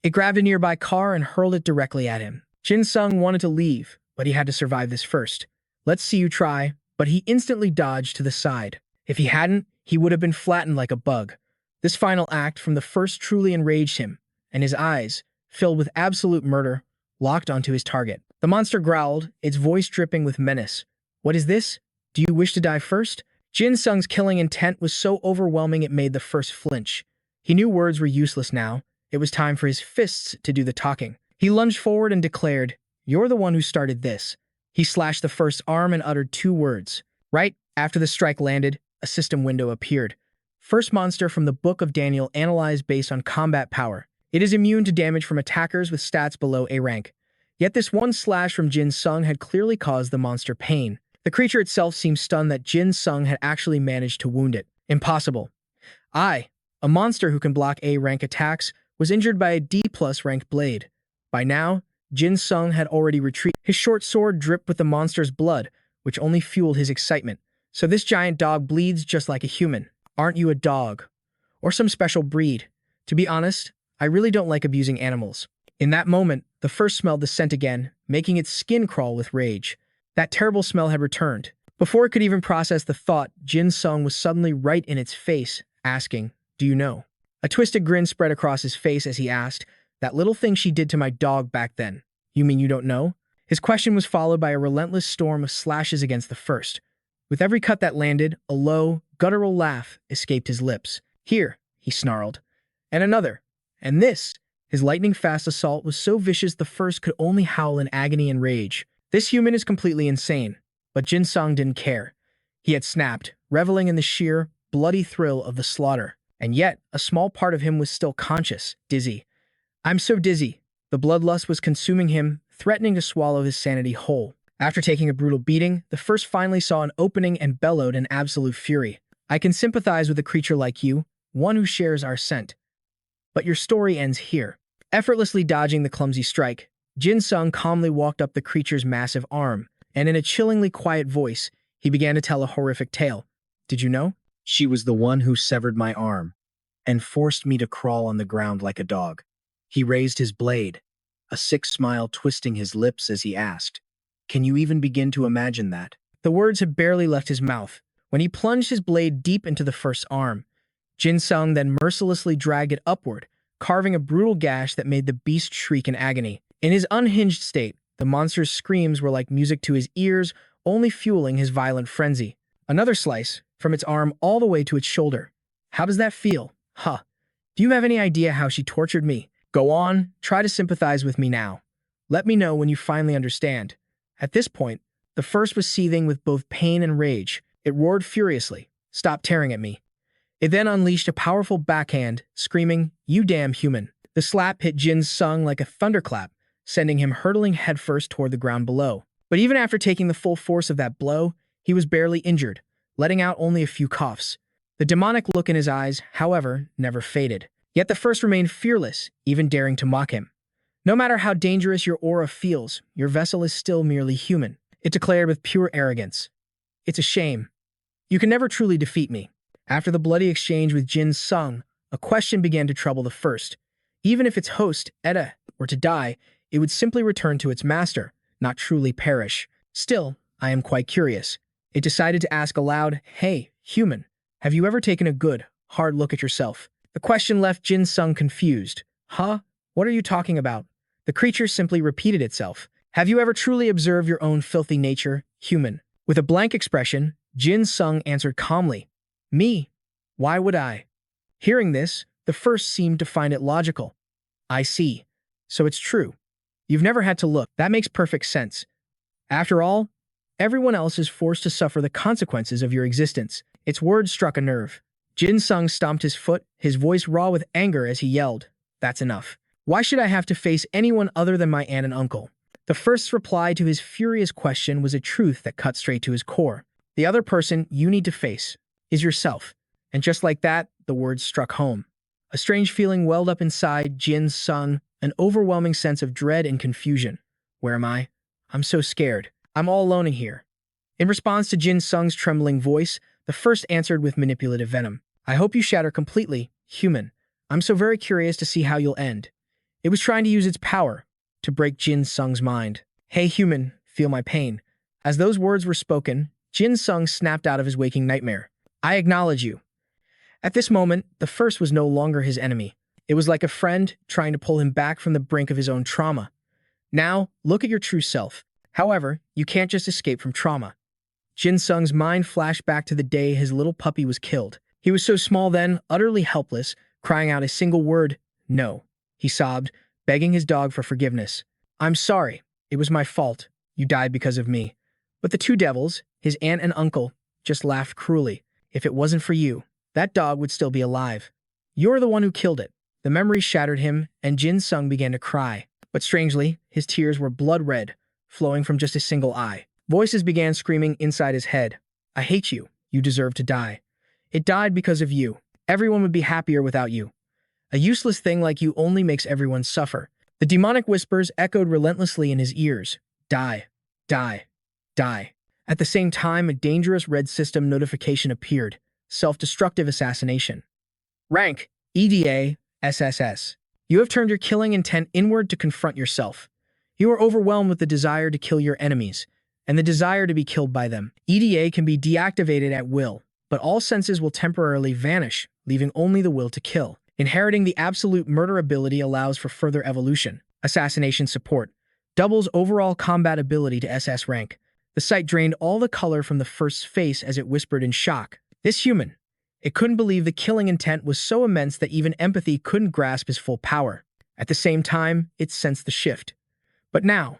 It grabbed a nearby car and hurled it directly at him. Jin Sung wanted to leave, but he had to survive this first. "Let's see you try," but he instantly dodged to the side. If he hadn't, he would have been flattened like a bug. This final act from the first truly enraged him, and his eyes, filled with absolute murder, locked onto his target. The monster growled, its voice dripping with menace. "What is this? Do you wish to die first?" Jin Sung's killing intent was so overwhelming it made the first flinch. He knew words were useless now. It was time for his fists to do the talking. He lunged forward and declared, "You're the one who started this." He slashed the first's arm and uttered two words. Right after the strike landed, a system window appeared. First monster from the Book of Daniel analyzed based on combat power. It is immune to damage from attackers with stats below A rank. Yet this one slash from Jin Sung had clearly caused the monster pain. The creature itself seemed stunned that Jin Sung had actually managed to wound it. Impossible. I, a monster who can block A-rank attacks, was injured by a D-plus ranked blade. By now, Jin Sung had already retreated. His short sword dripped with the monster's blood, which only fueled his excitement. So this giant dog bleeds just like a human. Aren't you a dog? Or some special breed? To be honest, I really don't like abusing animals. In that moment, the first smelled the scent again, making its skin crawl with rage. That terrible smell had returned. Before it could even process the thought, Jin Sung was suddenly right in its face, asking, "Do you know?" A twisted grin spread across his face as he asked, "That little thing she did to my dog back then. You mean you don't know?" His question was followed by a relentless storm of slashes against the first. With every cut that landed, a low, guttural laugh escaped his lips. "Here," he snarled. "And another. And this." His lightning-fast assault was so vicious the first could only howl in agony and rage. This human is completely insane. But Jin Sung didn't care. He had snapped, reveling in the sheer, bloody thrill of the slaughter. And yet, a small part of him was still conscious, dizzy. "I'm so dizzy." The bloodlust was consuming him, threatening to swallow his sanity whole. After taking a brutal beating, the first finally saw an opening and bellowed in absolute fury. "I can sympathize with a creature like you, one who shares our scent. But your story ends here." Effortlessly dodging the clumsy strike, Jin Sung calmly walked up the creature's massive arm, and in a chillingly quiet voice, he began to tell a horrific tale. "Did you know? She was the one who severed my arm and forced me to crawl on the ground like a dog." He raised his blade, a sick smile twisting his lips as he asked, "Can you even begin to imagine that?" The words had barely left his mouth when he plunged his blade deep into the first's arm. Jin Sung then mercilessly dragged it upward, carving a brutal gash that made the beast shriek in agony. In his unhinged state, the monster's screams were like music to his ears, only fueling his violent frenzy. Another slice, from its arm all the way to its shoulder. "How does that feel? Huh. Do you have any idea how she tortured me? Go on, try to sympathize with me now. Let me know when you finally understand." At this point, the first was seething with both pain and rage. It roared furiously, "Stop tearing at me." It then unleashed a powerful backhand, screaming, "You damn human." The slap hit Jin Sung like a thunderclap, sending him hurtling headfirst toward the ground below. But even after taking the full force of that blow, he was barely injured, letting out only a few coughs. The demonic look in his eyes, however, never faded. Yet the first remained fearless, even daring to mock him. "No matter how dangerous your aura feels, your vessel is still merely human," it declared with pure arrogance. "It's a shame. You can never truly defeat me." After the bloody exchange with Jin Sung, a question began to trouble the first. Even if its host, Eda, were to die, it would simply return to its master, not truly perish. "Still, I am quite curious." It decided to ask aloud, "Hey, human, have you ever taken a good, hard look at yourself?" The question left Jin Sung confused. "Huh? What are you talking about?" The creature simply repeated itself. "Have you ever truly observed your own filthy nature, human?" With a blank expression, Jin Sung answered calmly, "Me? Why would I?" Hearing this, the first seemed to find it logical. "I see. So it's true. You've never had to look. That makes perfect sense. After all, everyone else is forced to suffer the consequences of your existence." Its words struck a nerve. Jin Sung stomped his foot, his voice raw with anger as he yelled, "That's enough. Why should I have to face anyone other than my aunt and uncle?" The first's reply to his furious question was a truth that cut straight to his core. "The other person you need to face is yourself." And just like that, the words struck home. A strange feeling welled up inside Jin Sung, an overwhelming sense of dread and confusion. "Where am I? I'm so scared. I'm all alone in here." In response to Jin Sung's trembling voice, the first answered with manipulative venom, "I hope you shatter completely, human. I'm so very curious to see how you'll end." It was trying to use its power to break Jin Sung's mind. "Hey, human, feel my pain." As those words were spoken, Jin Sung snapped out of his waking nightmare. "I acknowledge you." At this moment, the first was no longer his enemy. It was like a friend trying to pull him back from the brink of his own trauma. "Now, look at your true self. However, you can't just escape from trauma." Jin Sung's mind flashed back to the day his little puppy was killed. He was so small then, utterly helpless, crying out a single word, "No." He sobbed, begging his dog for forgiveness. "I'm sorry. It was my fault. You died because of me." But the two devils, his aunt and uncle, just laughed cruelly. "If it wasn't for you, that dog would still be alive. You're the one who killed it." The memory shattered him, and Jin Sung began to cry. But strangely, his tears were blood red, flowing from just a single eye. Voices began screaming inside his head. "I hate you. You deserve to die. It died because of you." Everyone would be happier without you. A useless thing like you only makes everyone suffer. The demonic whispers echoed relentlessly in his ears. Die, die, die. At the same time, a dangerous red system notification appeared. Self-destructive assassination. Rank, EDA, SSS. You have turned your killing intent inward to confront yourself. You are overwhelmed with the desire to kill your enemies, and the desire to be killed by them. EDA can be deactivated at will, but all senses will temporarily vanish, leaving only the will to kill. Inheriting the absolute murder ability allows for further evolution. Assassination support doubles overall combat ability to SS rank. The sight drained all the color from the first's face as it whispered in shock. This human. It couldn't believe the killing intent was so immense that even empathy couldn't grasp his full power. At the same time, it sensed the shift. But now,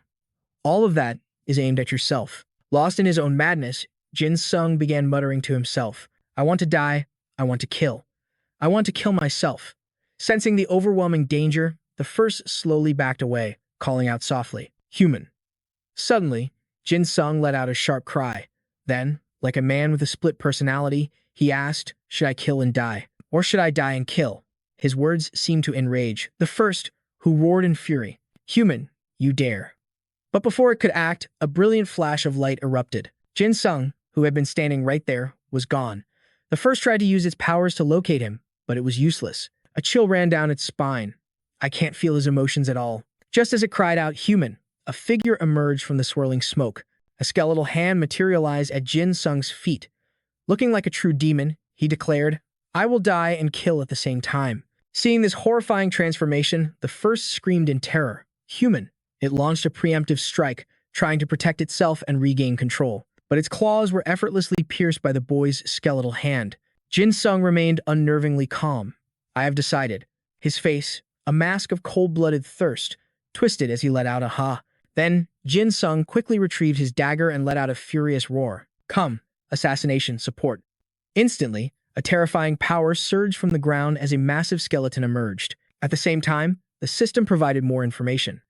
all of that is aimed at yourself. Lost in his own madness, Jin Sung began muttering to himself, I want to die, I want to kill. I want to kill myself. Sensing the overwhelming danger, the first slowly backed away, calling out softly, human. Suddenly, Jin Sung let out a sharp cry. Then, like a man with a split personality, he asked, should I kill and die? Or should I die and kill? His words seemed to enrage the first, who roared in fury, human, you dare. But before it could act, a brilliant flash of light erupted. Jin Sung, who had been standing right there, was gone. The first tried to use its powers to locate him, but it was useless. A chill ran down its spine. I can't feel his emotions at all. Just as it cried out, human, a figure emerged from the swirling smoke. A skeletal hand materialized at Jin Sung's feet. Looking like a true demon, he declared, I will die and kill at the same time. Seeing this horrifying transformation, the first screamed in terror. Human. It launched a preemptive strike, trying to protect itself and regain control. But its claws were effortlessly pierced by the boy's skeletal hand. Jin Sung remained unnervingly calm. I have decided. His face, a mask of cold-blooded thirst, twisted as he let out a ha. Then, Jin Sung quickly retrieved his dagger and let out a furious roar. Come, assassination support. Instantly, a terrifying power surged from the ground as a massive skeleton emerged. At the same time, the system provided more information.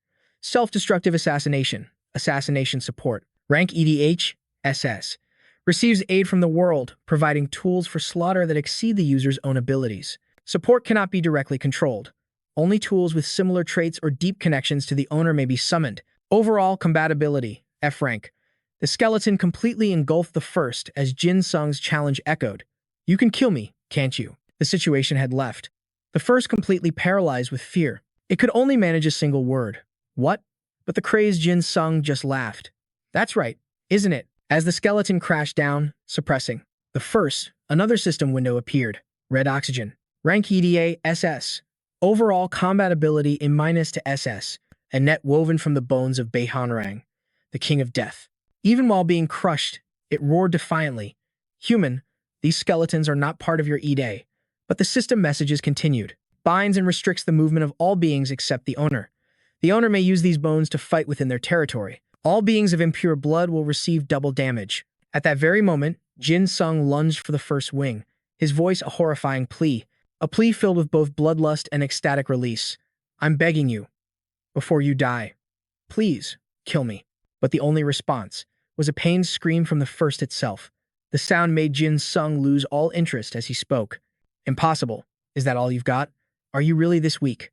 Self-destructive assassination, assassination support, rank EDH, SS. Receives aid from the world, providing tools for slaughter that exceed the user's own abilities. Support cannot be directly controlled. Only tools with similar traits or deep connections to the owner may be summoned. Overall compatibility, F rank. The skeleton completely engulfed the first as Jin Sung's challenge echoed. You can kill me, can't you? The situation had left. The first completely paralyzed with fear. It could only manage a single word. What? But the crazed Jin Sung just laughed. That's right, isn't it? As the skeleton crashed down, suppressing. The first, another system window appeared. Red oxygen. Rank EDA SS. Overall combat ability in minus to SS. A net woven from the bones of Beihanrang, the king of death. Even while being crushed, it roared defiantly. Human, these skeletons are not part of your EDA. But the system messages continued. Binds and restricts the movement of all beings except the owner. The owner may use these bones to fight within their territory. All beings of impure blood will receive double damage. At that very moment, Jin Sung lunged for the first wing, his voice a horrifying plea. A plea filled with both bloodlust and ecstatic release. I'm begging you. Before you die. Please, kill me. But the only response was a pained scream from the first itself. The sound made Jin Sung lose all interest as he spoke. Impossible. Is that all you've got? Are you really this weak?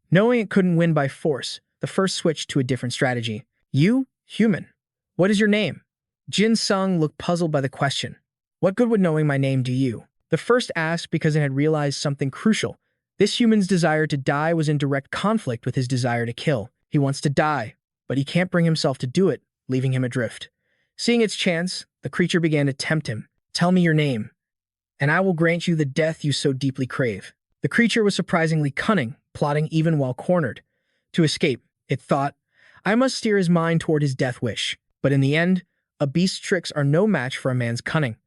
Knowing it couldn't win by force, the first switched to a different strategy. You, human. What is your name? Jin Sung looked puzzled by the question. What good would knowing my name do you? The first asked because it had realized something crucial. This human's desire to die was in direct conflict with his desire to kill. He wants to die, but he can't bring himself to do it, leaving him adrift. Seeing its chance, the creature began to tempt him. Tell me your name, and I will grant you the death you so deeply crave. The creature was surprisingly cunning, plotting even while cornered. To escape, it thought, I must steer his mind toward his death wish. But in the end, a beast's tricks are no match for a man's cunning.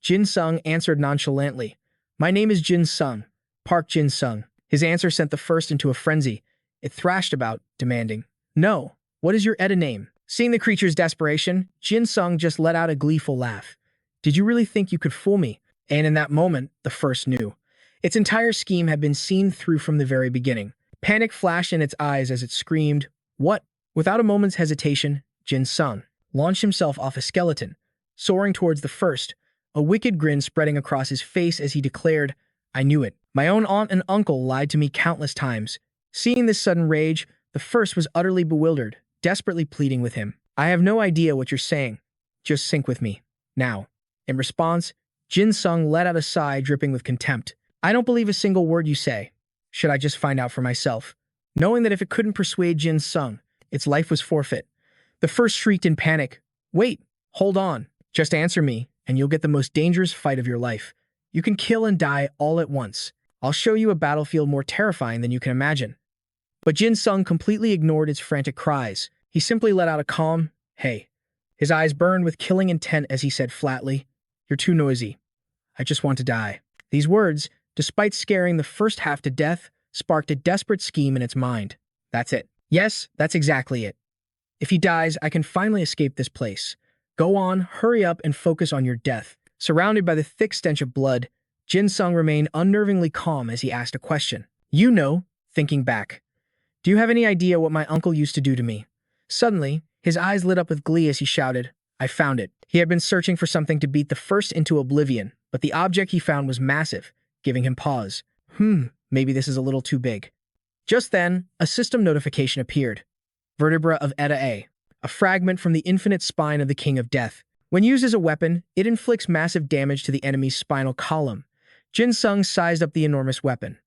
Jin Sung answered nonchalantly. My name is Jin Sung. Park Jin Sung. His answer sent the first into a frenzy. It thrashed about, demanding, No, what is your Edda name? Seeing the creature's desperation, Jin Sung just let out a gleeful laugh. Did you really think you could fool me? And in that moment, the first knew. Its entire scheme had been seen through from the very beginning. Panic flashed in its eyes as it screamed, What? Without a moment's hesitation, Jin Sung launched himself off a skeleton, soaring towards the first, a wicked grin spreading across his face as he declared, I knew it. My own aunt and uncle lied to me countless times. Seeing this sudden rage, the first was utterly bewildered, desperately pleading with him. I have no idea what you're saying. Just sync with me. Now. In response, Jin Sung let out a sigh dripping with contempt. I don't believe a single word you say. Should I just find out for myself? Knowing that if it couldn't persuade Jin Sung, its life was forfeit. The first shrieked in panic. Wait, hold on. Just answer me, and you'll get the most dangerous fight of your life. You can kill and die all at once. I'll show you a battlefield more terrifying than you can imagine. But Jin Sung completely ignored its frantic cries. He simply let out a calm, hey. His eyes burned with killing intent as he said flatly, you're too noisy. I just want to die. These words, despite scaring the first half to death, sparked a desperate scheme in its mind. That's it. Yes, that's exactly it. If he dies, I can finally escape this place. Go on, hurry up, and focus on your death. Surrounded by the thick stench of blood, Jin Sung remained unnervingly calm as he asked a question. You know, thinking back. Do you have any idea what my uncle used to do to me? Suddenly, his eyes lit up with glee as he shouted, I found it. He had been searching for something to beat the first into oblivion, but the object he found was massive, giving him pause. Maybe this is a little too big. Just then, a system notification appeared. Vertebra of Eta a fragment from the infinite spine of the King of Death. When used as a weapon, it inflicts massive damage to the enemy's spinal column. Jin Sung sized up the enormous weapon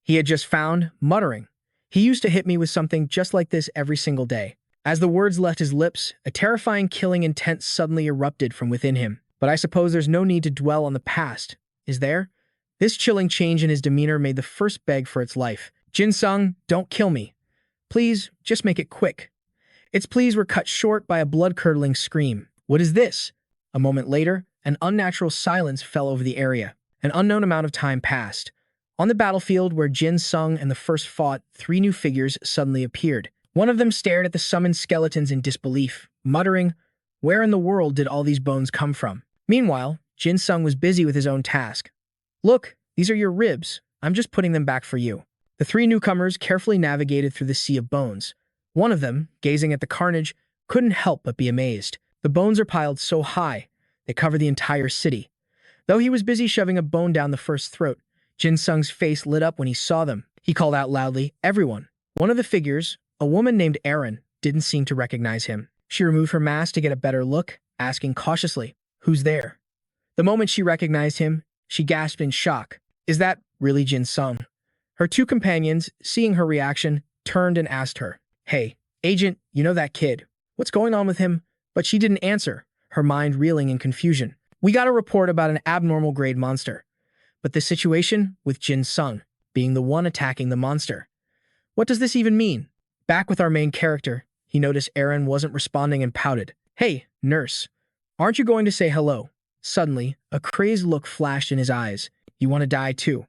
he had just found, muttering, he used to hit me with something just like this every single day. As the words left his lips, a terrifying killing intent suddenly erupted from within him. But I suppose there's no need to dwell on the past, is there? This chilling change in his demeanor made the first beg for its life. Jin Sung, don't kill me. Please, just make it quick. Its pleas were cut short by a blood-curdling scream. What is this? A moment later, an unnatural silence fell over the area. An unknown amount of time passed. On the battlefield where Jin Sung and the first fought, 3 new figures suddenly appeared. One of them stared at the summoned skeletons in disbelief, muttering, where in the world did all these bones come from? Meanwhile, Jin Sung was busy with his own task. Look, these are your ribs. I'm just putting them back for you. The 3 newcomers carefully navigated through the sea of bones. One of them, gazing at the carnage, couldn't help but be amazed. The bones are piled so high, they cover the entire city. Though he was busy shoving a bone down the first's throat, Jin Sung's face lit up when he saw them. He called out loudly, everyone. One of the figures, a woman named Erin, didn't seem to recognize him. She removed her mask to get a better look, asking cautiously, who's there? The moment she recognized him, she gasped in shock. Is that really Jin Sung? Her 2 companions, seeing her reaction, turned and asked her, hey, agent, you know that kid. What's going on with him? But she didn't answer, her mind reeling in confusion. We got a report about an abnormal grade monster. But the situation with Jin Sung being the one attacking the monster. What does this even mean? Back with our main character, he noticed Erin wasn't responding and pouted. Hey, nurse, aren't you going to say hello? Suddenly, a crazed look flashed in his eyes. You want to die too?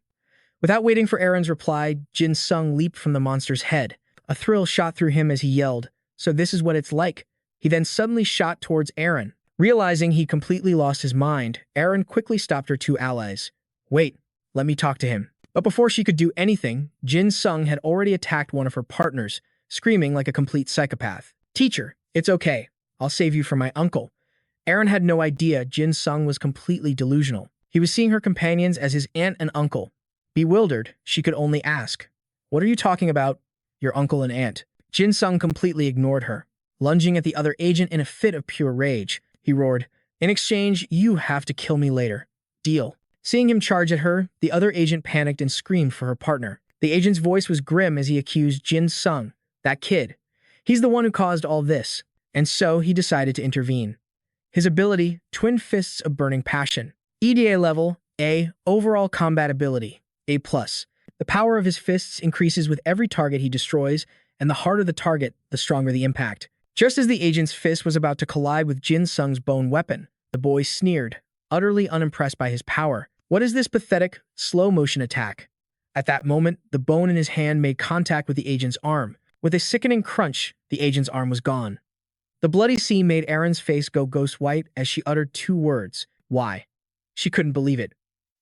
Without waiting for Erin's reply, Jin Sung leaped from the monster's head. A thrill shot through him as he yelled, so this is what it's like. He then suddenly shot towards Erin. Realizing he completely lost his mind, Erin quickly stopped her 2 allies. Wait, let me talk to him. But before she could do anything, Jin Sung had already attacked one of her partners, screaming like a complete psychopath. Teacher, it's okay. I'll save you from my uncle. Erin had no idea Jin Sung was completely delusional. He was seeing her companions as his aunt and uncle. Bewildered, she could only ask, what are you talking about? Your uncle and aunt. Jin Sung completely ignored her. Lunging at the other agent in a fit of pure rage, he roared, in exchange, you have to kill me later. Deal. Seeing him charge at her, the other agent panicked and screamed for her partner. The agent's voice was grim as he accused Jin Sung, that kid. He's the one who caused all this, and so he decided to intervene. His ability, Twin Fists of Burning Passion. EDA level, A, overall combat ability, A+. The power of his fists increases with every target he destroys, and the harder the target, the stronger the impact. Just as the agent's fist was about to collide with Jin Sung's bone weapon, the boy sneered, utterly unimpressed by his power. What is this pathetic, slow-motion attack? At that moment, the bone in his hand made contact with the agent's arm. With a sickening crunch, the agent's arm was gone. The bloody scene made Erin's face go ghost white as she uttered 2 words, why? She couldn't believe it.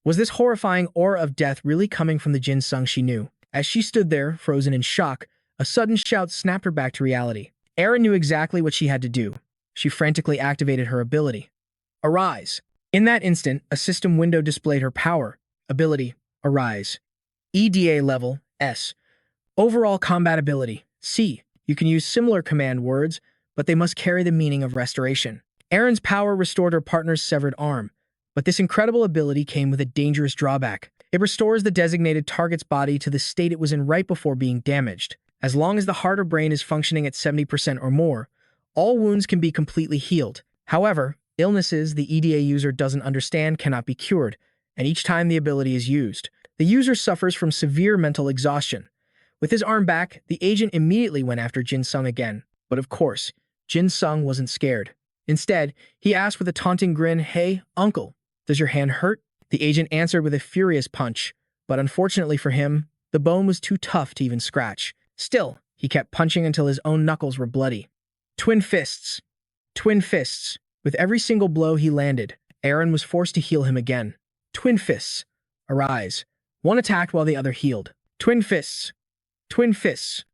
Was this horrifying aura of death really coming from the Jin Sung she knew? As she stood there, frozen in shock, a sudden shout snapped her back to reality. Erin knew exactly what she had to do. She frantically activated her ability. Arise! In that instant, a system window displayed her power, ability, Arise. EDA level, S. Overall combat ability, C. You can use similar command words, but they must carry the meaning of restoration. Erin's power restored her partner's severed arm, but this incredible ability came with a dangerous drawback. It restores the designated target's body to the state it was in right before being damaged. As long as the heart or brain is functioning at 70% or more, all wounds can be completely healed. However, illnesses the EDA user doesn't understand cannot be cured, and each time the ability is used, the user suffers from severe mental exhaustion. With his arm back, the agent immediately went after Jin Sung again. But of course, Jin Sung wasn't scared. Instead, he asked with a taunting grin, "Hey, uncle, does your hand hurt?" The agent answered with a furious punch, but unfortunately for him, the bone was too tough to even scratch. Still, he kept punching until his own knuckles were bloody. Twin fists. Twin fists. With every single blow he landed, Erin was forced to heal him again. Twin fists. Arise. One attacked while the other healed. Twin fists. Twin fists.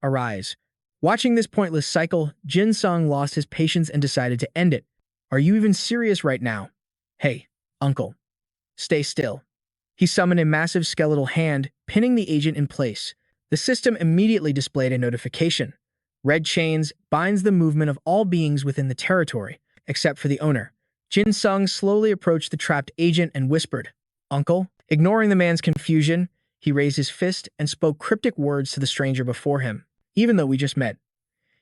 Arise. Watching this pointless cycle, Jin Sung lost his patience and decided to end it. Are you even serious right now? Hey, uncle. Stay still. He summoned a massive skeletal hand, pinning the agent in place. The system immediately displayed a notification. Red chains binds the movement of all beings within the territory, except for the owner. Jin Sung slowly approached the trapped agent and whispered, "Uncle?" Ignoring the man's confusion, he raised his fist and spoke cryptic words to the stranger before him. "Even though we just met.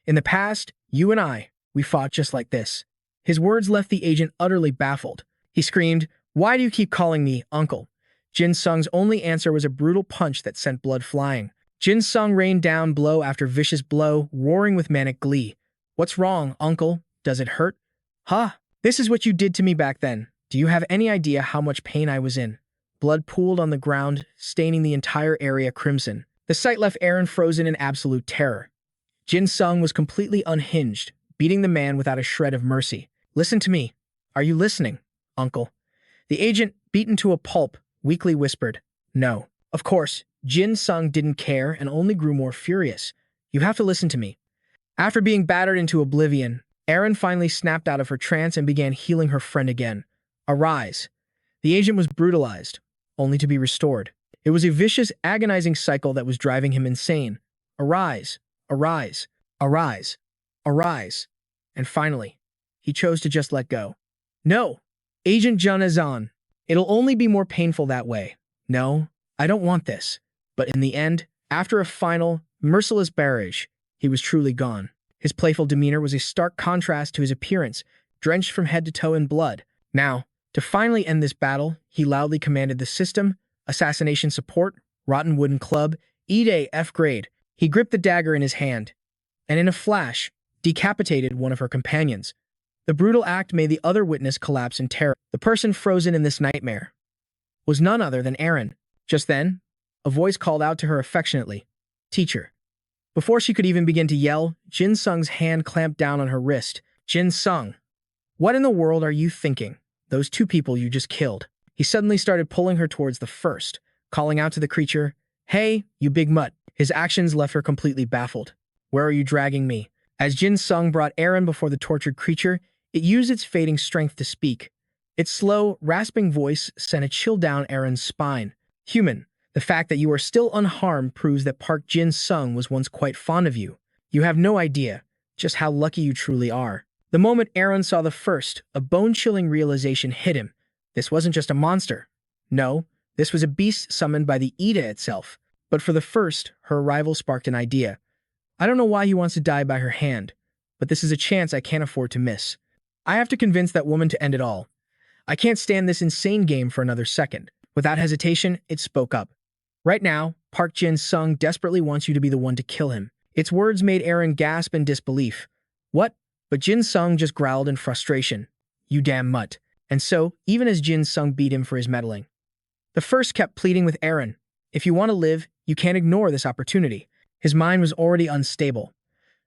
In the past, you and I, we fought just like this." His words left the agent utterly baffled. He screamed, "Why do you keep calling me uncle?" Jin Sung's only answer was a brutal punch that sent blood flying. Jin Sung rained down blow after vicious blow, roaring with manic glee. "What's wrong, uncle? Does it hurt?" "Huh? This is what you did to me back then. Do you have any idea how much pain I was in?" Blood pooled on the ground, staining the entire area crimson. The sight left Erin frozen in absolute terror. Jin Sung was completely unhinged, beating the man without a shred of mercy. "Listen to me. Are you listening, uncle?" The agent, beaten to a pulp, weakly whispered, "No." Of course, Jin Sung didn't care and only grew more furious. "You have to listen to me." After being battered into oblivion, Erin finally snapped out of her trance and began healing her friend again. Arise. The agent was brutalized, only to be restored. It was a vicious, agonizing cycle that was driving him insane. Arise, arise, arise, arise. And finally, he chose to just let go. "No, Agent Jun is on. It'll only be more painful that way. No, I don't want this." But in the end, after a final, merciless barrage, he was truly gone. His playful demeanor was a stark contrast to his appearance, drenched from head to toe in blood. Now, to finally end this battle, he loudly commanded the system, assassination support, rotten wooden club, EDA F grade. He gripped the dagger in his hand, and in a flash, decapitated one of her companions. The brutal act made the other witness collapse in terror. The person frozen in this nightmare was none other than Erin. Just then, a voice called out to her affectionately, "Teacher." Before she could even begin to yell, Jin Sung's hand clamped down on her wrist. "Jin Sung, what in the world are you thinking? Those two people you just killed." He suddenly started pulling her towards the first, calling out to the creature, "Hey, you big mutt." His actions left her completely baffled. "Where are you dragging me?" As Jin Sung brought Erin before the tortured creature, it used its fading strength to speak. Its slow, rasping voice sent a chill down Erin's spine. "Human, the fact that you are still unharmed proves that Park Jin Sung was once quite fond of you. You have no idea just how lucky you truly are." The moment Erin saw the first, a bone-chilling realization hit him. This wasn't just a monster. No, this was a beast summoned by the EDA itself. But for the first, her arrival sparked an idea. "I don't know why he wants to die by her hand, but this is a chance I can't afford to miss. I have to convince that woman to end it all. I can't stand this insane game for another second." Without hesitation, it spoke up. "Right now, Park Jin Sung desperately wants you to be the one to kill him." Its words made Erin gasp in disbelief. "What?" But Jin Sung just growled in frustration. "You damn mutt." And so, even as Jin Sung beat him for his meddling, the first kept pleading with Erin, "If you want to live, you can't ignore this opportunity." His mind was already unstable,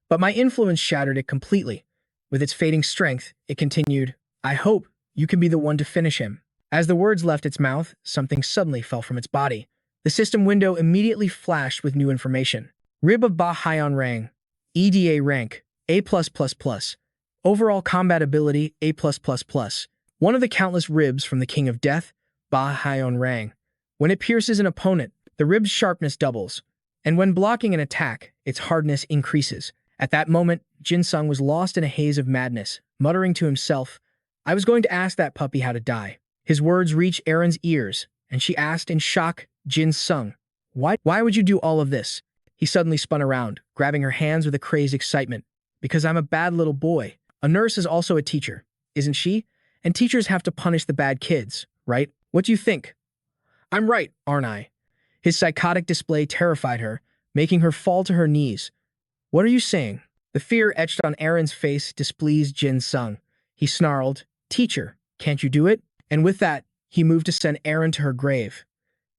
but my influence shattered it completely. With its fading strength, it continued, "I hope you can be the one to finish him." As the words left its mouth, something suddenly fell from its body. The system window immediately flashed with new information. Rib of Ba Hyon Rang, EDA rank, A+++. Overall combat ability, A+++. One of the countless ribs from the King of Death, Ba Hyon Rang. When it pierces an opponent, the rib's sharpness doubles, and when blocking an attack, its hardness increases. At that moment, Jin Sung was lost in a haze of madness, muttering to himself, "I was going to ask that puppy how to die." His words reached Erin's ears, and she asked in shock, "Jin Sung, why would you do all of this?" He suddenly spun around, grabbing her hands with a crazed excitement. "Because I'm a bad little boy. A nurse is also a teacher, isn't she? And teachers have to punish the bad kids, right? What do you think?" "I'm right, aren't I?" His psychotic display terrified her, making her fall to her knees. "What are you saying?" The fear etched on Erin's face displeased Jin Sung. He snarled, "Teacher, can't you do it?" And with that, he moved to send Erin to her grave.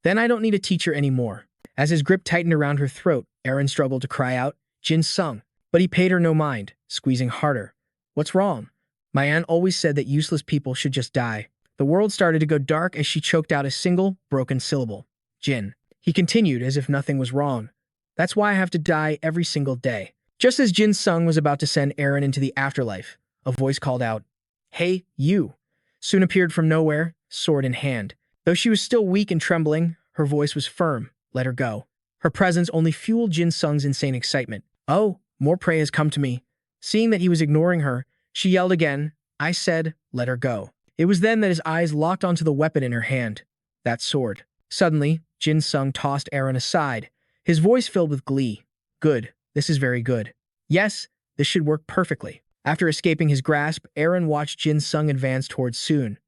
"Then I don't need a teacher anymore." As his grip tightened around her throat, Erin struggled to cry out, "Jin Sung." But he paid her no mind, squeezing harder. "What's wrong? My aunt always said that useless people should just die." The world started to go dark as she choked out a single, broken syllable. "Jin." He continued as if nothing was wrong. "That's why I have to die every single day." Just as Jin Sung was about to send Erin into the afterlife, a voice called out, "Hey, you." Soon appeared from nowhere, sword in hand. Though she was still weak and trembling, her voice was firm. Let her go. Her presence only fueled Jin Sung's insane excitement. "Oh, more prey has come to me." Seeing that he was ignoring her, she yelled again, "I said, let her go." It was then that his eyes locked onto the weapon in her hand. That sword. Suddenly, Jin Sung tossed Erin aside, his voice filled with glee. "Good. This is very good. Yes, this should work perfectly." After escaping his grasp, Erin watched Jin Sung advance towards Soon.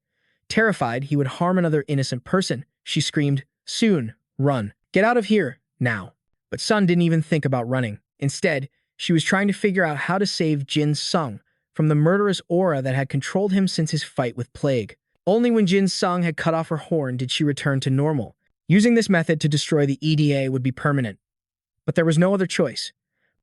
Terrified he would harm another innocent person, she screamed, "Soon, run. Get out of here, now." But Sun didn't even think about running. Instead, she was trying to figure out how to save Jin Sung from the murderous aura that had controlled him since his fight with Plague. Only when Jin Sung had cut off her horn did she return to normal. Using this method to destroy the EDA would be permanent. But there was no other choice.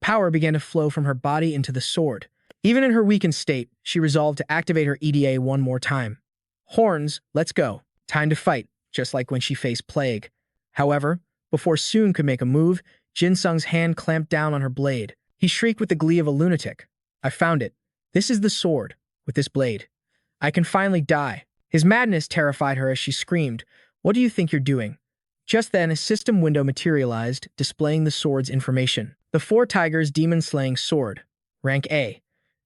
Power began to flow from her body into the sword. Even in her weakened state, she resolved to activate her EDA one more time. "Horns, let's go. Time to fight," just like when she faced Plague. However, before Soon could make a move, Jin Sung's hand clamped down on her blade. He shrieked with the glee of a lunatic. "I found it. This is the sword. With this blade, I can finally die." His madness terrified her as she screamed, "What do you think you're doing?" Just then, a system window materialized, displaying the sword's information. The Four Tigers Demon-Slaying Sword. Rank A.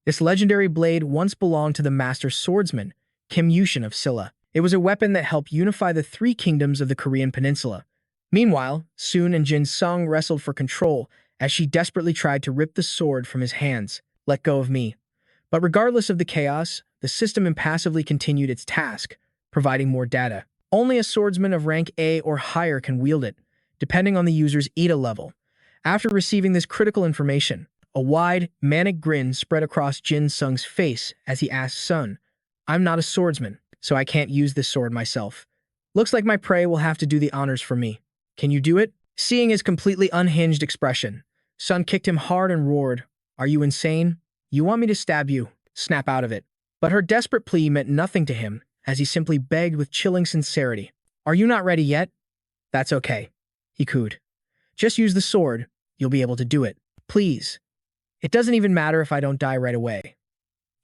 This legendary blade once belonged to the master swordsman, Kim Yushin of Silla. It was a weapon that helped unify the three kingdoms of the Korean peninsula. Meanwhile, Soon and Jin Sung wrestled for control as she desperately tried to rip the sword from his hands. "Let go of me." But regardless of the chaos, the system impassively continued its task, providing more data. Only a swordsman of rank A or higher can wield it, depending on the user's ETA level. After receiving this critical information, a wide, manic grin spread across Jin Sung's face as he asked Sun, "I'm not a swordsman, so I can't use this sword myself. Looks like my prey will have to do the honors for me. Can you do it?" Seeing his completely unhinged expression, Sun kicked him hard and roared, "Are you insane? You want me to stab you? Snap out of it." But her desperate plea meant nothing to him, as he simply begged with chilling sincerity, "Are you not ready yet? That's okay," he cooed. "Just use the sword. You'll be able to do it. Please. It doesn't even matter if I don't die right away."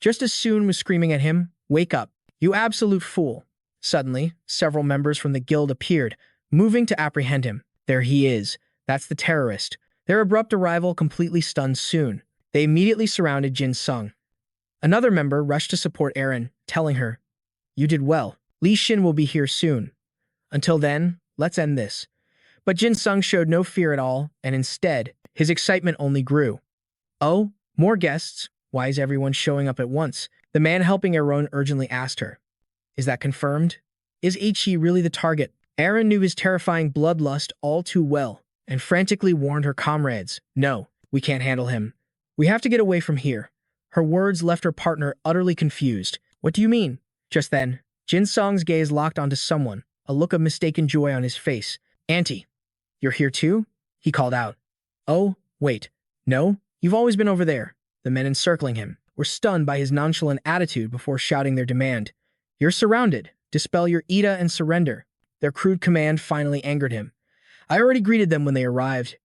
Just as Soon was screaming at him, "Wake up, you absolute fool." Suddenly, several members from the guild appeared, moving to apprehend him. There he is. That's the terrorist. Their abrupt arrival completely stunned Soon. They immediately surrounded Jin Sung. Another member rushed to support Erin, telling her, "You did well. Li Xin will be here soon. Until then, let's end this." But Jin Sung showed no fear at all, and instead, his excitement only grew. "Oh, more guests? Why is everyone showing up at once?" The man helping Erin urgently asked her. "Is that confirmed? Is Ichi really the target?" Erin knew his terrifying bloodlust all too well, and frantically warned her comrades, "No, we can't handle him. We have to get away from here." Her words left her partner utterly confused. "What do you mean?" Just then, Jin Sung's gaze locked onto someone, a look of mistaken joy on his face. "Auntie, you're here too?" he called out. "Oh, wait. No, you've always been over there." The men encircling him were stunned by his nonchalant attitude before shouting their demand. "You're surrounded. Dispel your ETA and surrender." Their crude command finally angered him. "I already greeted them when they arrived.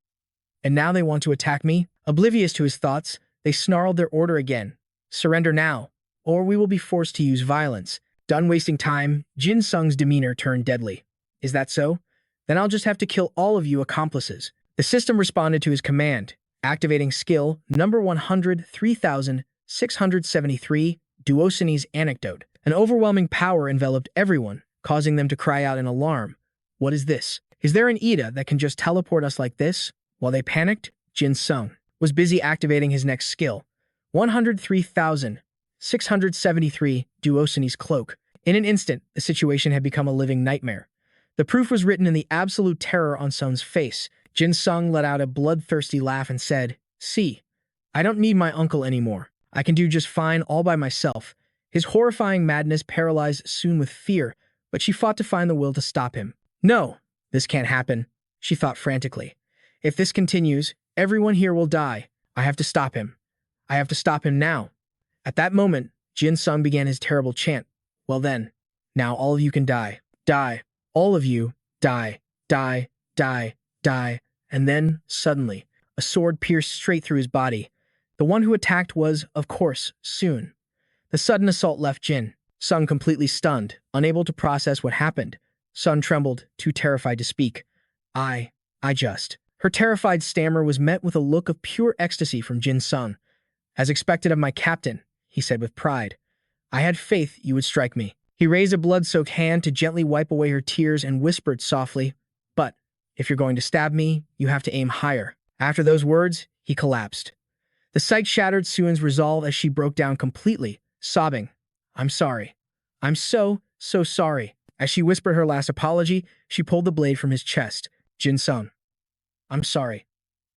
And now they want to attack me?" Oblivious to his thoughts, they snarled their order again. "Surrender now, or we will be forced to use violence." Done wasting time, Jin Sung's demeanor turned deadly. "Is that so? Then I'll just have to kill all of you accomplices. The system responded to his command, activating skill number 103,673, Duosini's anecdote. An overwhelming power enveloped everyone, causing them to cry out in alarm. What is this? Is there an Ida that can just teleport us like this? While they panicked, Jin Sung was busy activating his next skill, 103,673, Duosini's cloak. In an instant, the situation had become a living nightmare. The proof was written in the absolute terror on Sung's face. Jin Sung let out a bloodthirsty laugh and said, "See, I don't need my uncle anymore. I can do just fine all by myself." His horrifying madness paralyzed Sun with fear, but she fought to find the will to stop him. "No, this can't happen," she thought frantically. "If this continues, everyone here will die. I have to stop him. I have to stop him now." At that moment, Jin Sung began his terrible chant. "Well then, now all of you can die. Die. All of you. Die. Die. Die. Die." And then, suddenly, a sword pierced straight through his body. The one who attacked was, of course, Sun. The sudden assault left Jin Sung completely stunned, unable to process what happened. Sun trembled, too terrified to speak. I just. Her terrified stammer was met with a look of pure ecstasy from Jin Sung. "As expected of my captain," he said with pride. "I had faith you would strike me." He raised a blood-soaked hand to gently wipe away her tears and whispered softly, "But if you're going to stab me, you have to aim higher." After those words, he collapsed. The sight shattered Suan's resolve as she broke down completely, sobbing, "I'm sorry. I'm so sorry." As she whispered her last apology, she pulled the blade from his chest. "Jin Sung, I'm sorry."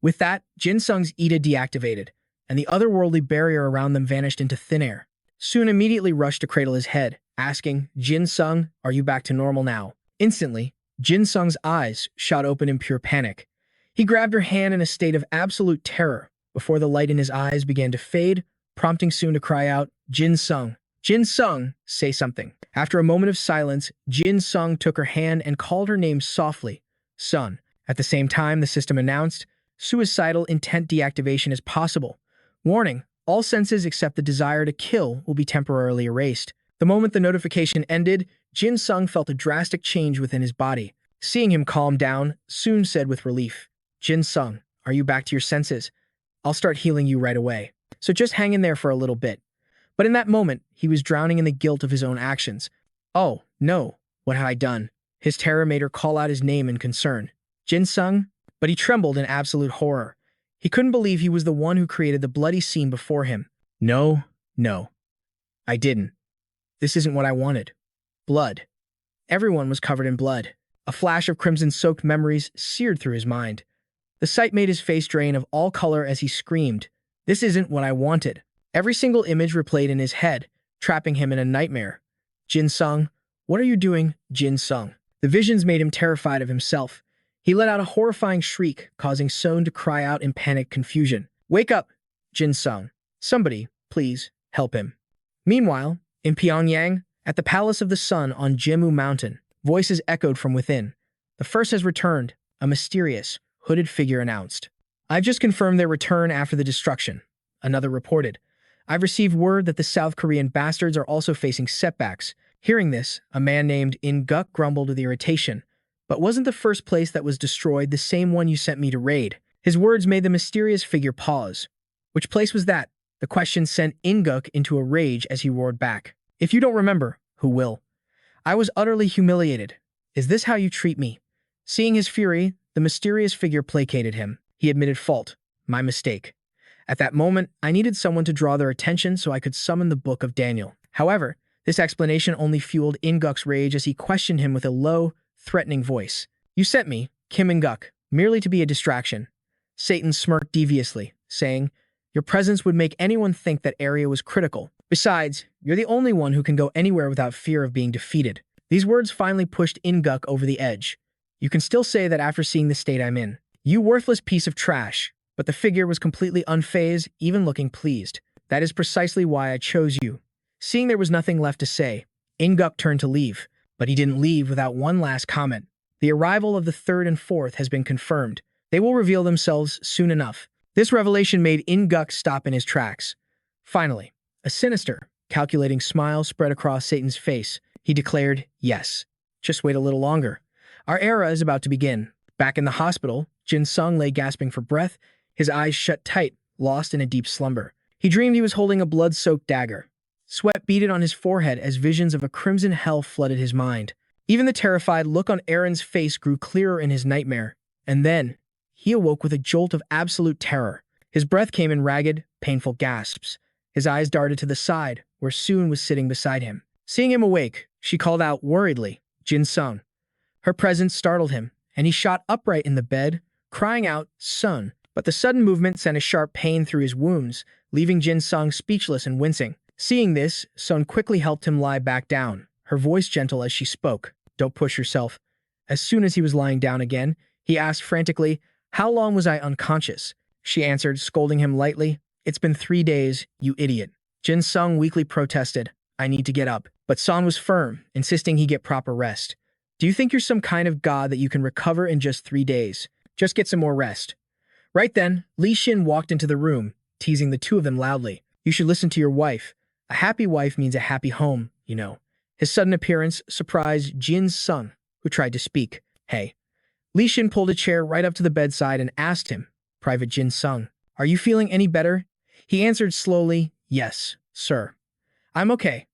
With that, Jin Sung's Ida deactivated, and the otherworldly barrier around them vanished into thin air. Sun immediately rushed to cradle his head, asking, "Jin Sung, are you back to normal now?" Instantly, Jin Sung's eyes shot open in pure panic. He grabbed her hand in a state of absolute terror before the light in his eyes began to fade, prompting Sun to cry out, "Jin Sung! Jin Sung, say something." After a moment of silence, Jin Sung took her hand and called her name softly, "Sun." At the same time, the system announced, "Suicidal intent deactivation is possible. Warning, all senses except the desire to kill will be temporarily erased." The moment the notification ended, Jin Sung felt a drastic change within his body. Seeing him calm down, Sun said with relief, "Jin Sung, are you back to your senses? I'll start healing you right away. So just hang in there for a little bit." But in that moment, he was drowning in the guilt of his own actions. "Oh, no, what had I done?" His terror made her call out his name in concern. "Jin Sung?" But he trembled in absolute horror. He couldn't believe he was the one who created the bloody scene before him. No, I didn't. This isn't what I wanted. Blood." Everyone was covered in blood. A flash of crimson-soaked memories seared through his mind. The sight made his face drain of all color as he screamed, "This isn't what I wanted." Every single image replayed in his head, trapping him in a nightmare. "Jin Sung, what are you doing, Jin Sung?" The visions made him terrified of himself. He let out a horrifying shriek, causing Sun to cry out in panicked confusion. "Wake up, Jin Sung. Somebody, please, help him." Meanwhile, in Pyongyang, at the Palace of the Sun on Jimmu Mountain, voices echoed from within. "The first has returned," a mysterious, hooded figure announced. "I've just confirmed their return after the destruction," another reported. "I've received word that the South Korean bastards are also facing setbacks." Hearing this, a man named In Guk grumbled with irritation. "But wasn't the first place that was destroyed the same one you sent me to raid?" His words made the mysterious figure pause. "Which place was that?" The question sent In Guk into a rage as he roared back. "If you don't remember, who will? I was utterly humiliated. Is this how you treat me?" Seeing his fury, the mysterious figure placated him. He admitted fault. "My mistake. At that moment, I needed someone to draw their attention so I could summon the Book of Daniel." However, this explanation only fueled In Guk's rage as he questioned him with a low, threatening voice. "You sent me, Kim In Guk, merely to be a distraction." Satan smirked deviously, saying, "Your presence would make anyone think that area was critical. Besides, you're the only one who can go anywhere without fear of being defeated." These words finally pushed In Guk over the edge. "You can still say that after seeing the state I'm in. You worthless piece of trash." But the figure was completely unfazed, even looking pleased. "That is precisely why I chose you." Seeing there was nothing left to say, In Guk turned to leave, but he didn't leave without one last comment. "The arrival of the third and fourth has been confirmed. They will reveal themselves soon enough." This revelation made In Guk stop in his tracks. Finally, a sinister, calculating smile spread across Satan's face. He declared, "Yes, just wait a little longer. Our era is about to begin. Back in the hospital, Jin Sung lay gasping for breath, his eyes shut tight, lost in a deep slumber. He dreamed he was holding a blood-soaked dagger. Sweat beaded on his forehead as visions of a crimson hell flooded his mind. Even the terrified look on Aaron's face grew clearer in his nightmare. And then, he awoke with a jolt of absolute terror. His breath came in ragged, painful gasps. His eyes darted to the side, where Soon was sitting beside him. Seeing him awake, she called out worriedly, "Jin Sung." Her presence startled him, and he shot upright in the bed, crying out, "Son." But the sudden movement sent a sharp pain through his wounds, leaving Jin Sung speechless and wincing. Seeing this, Sun quickly helped him lie back down, her voice gentle as she spoke. "Don't push yourself." As soon as he was lying down again, he asked frantically, "How long was I unconscious?" She answered, scolding him lightly, "It's been 3 days, you idiot." Jin Sung weakly protested, "I need to get up." But San was firm, insisting he get proper rest. "Do you think you're some kind of god that you can recover in just 3 days? Just get some more rest." Right then, Li Xin walked into the room, teasing the two of them loudly. "You should listen to your wife. A happy wife means a happy home, you know." His sudden appearance surprised Jin Sung, who tried to speak. "Hey." Li Xin pulled a chair right up to the bedside and asked him, "Private Jin Sung, are you feeling any better?" He answered slowly, "Yes, sir. I'm okay.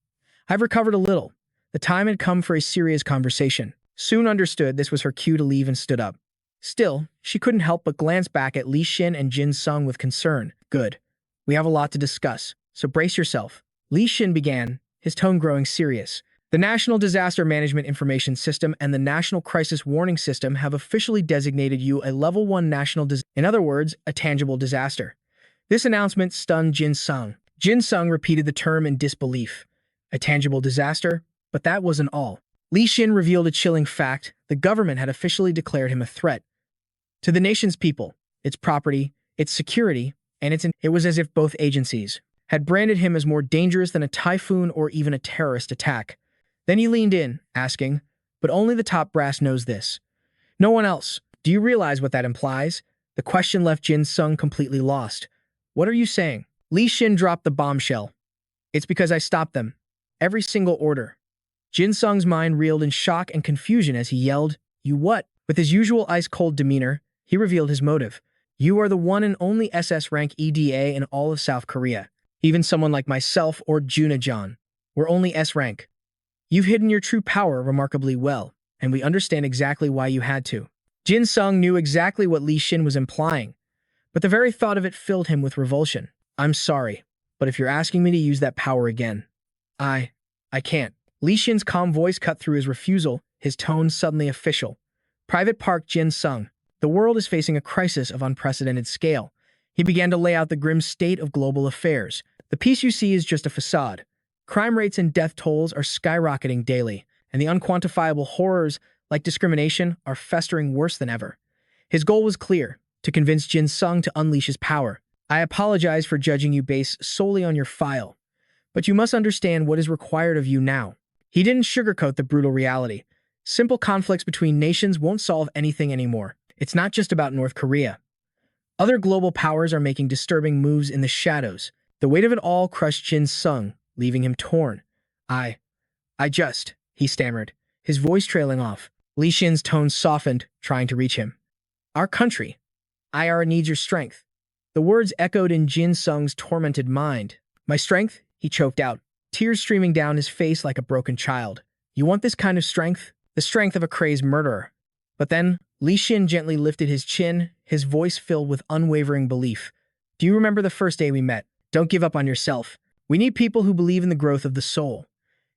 I've recovered a little." The time had come for a serious conversation. Soon understood this was her cue to leave and stood up. Still, she couldn't help but glance back at Li Xin and Jin Sung with concern. "Good. We have a lot to discuss, so brace yourself." Li Xin began, his tone growing serious. "The National Disaster Management Information System and the National Crisis Warning System have officially designated you a Level 1 national disaster. In other words, a tangible disaster." This announcement stunned Jin Sung. Jin Sung repeated the term in disbelief. A tangible disaster? But that wasn't all. Li Xin revealed a chilling fact: the government had officially declared him a threat to the nation's people, its property, its security, and it was as if both agencies had branded him as more dangerous than a typhoon or even a terrorist attack. Then he leaned in, asking, "But only the top brass knows this. No one else. Do you realize what that implies?" The question left Jin Sung completely lost. "What are you saying?" Li Xin dropped the bombshell. "It's because I stopped them. Every single order." Jin Sung's mind reeled in shock and confusion as he yelled, "You what?" With his usual ice-cold demeanor, he revealed his motive. "You are the one and only SS rank EDA in all of South Korea. Even someone like myself or Juna-John, we're only S rank. You've hidden your true power remarkably well, and we understand exactly why you had to." Jin Sung knew exactly what Li Xin was implying, but the very thought of it filled him with revulsion. "I'm sorry, but if you're asking me to use that power again, I can't." Li Xin's calm voice cut through his refusal, his tone suddenly official. "Private Park Jin Sung, the world is facing a crisis of unprecedented scale." He began to lay out the grim state of global affairs. "The peace you see is just a facade. Crime rates and death tolls are skyrocketing daily, and the unquantifiable horrors, like discrimination, are festering worse than ever." His goal was clear: to convince Jin Sung to unleash his power. "I apologize for judging you based solely on your file, but you must understand what is required of you now." He didn't sugarcoat the brutal reality. Simple conflicts between nations won't solve anything anymore. It's not just about North Korea. Other global powers are making disturbing moves in the shadows. The weight of it all crushed Jin Sung, leaving him torn. I just," he stammered, his voice trailing off. Li Xin's tone softened, trying to reach him. "Our country. IR needs your strength." The words echoed in Jin Sung's tormented mind. "My strength?" he choked out, tears streaming down his face like a broken child. "You want this kind of strength? The strength of a crazed murderer." But then, Li Xin gently lifted his chin, his voice filled with unwavering belief. "Do you remember the first day we met? Don't give up on yourself. We need people who believe in the growth of the soul."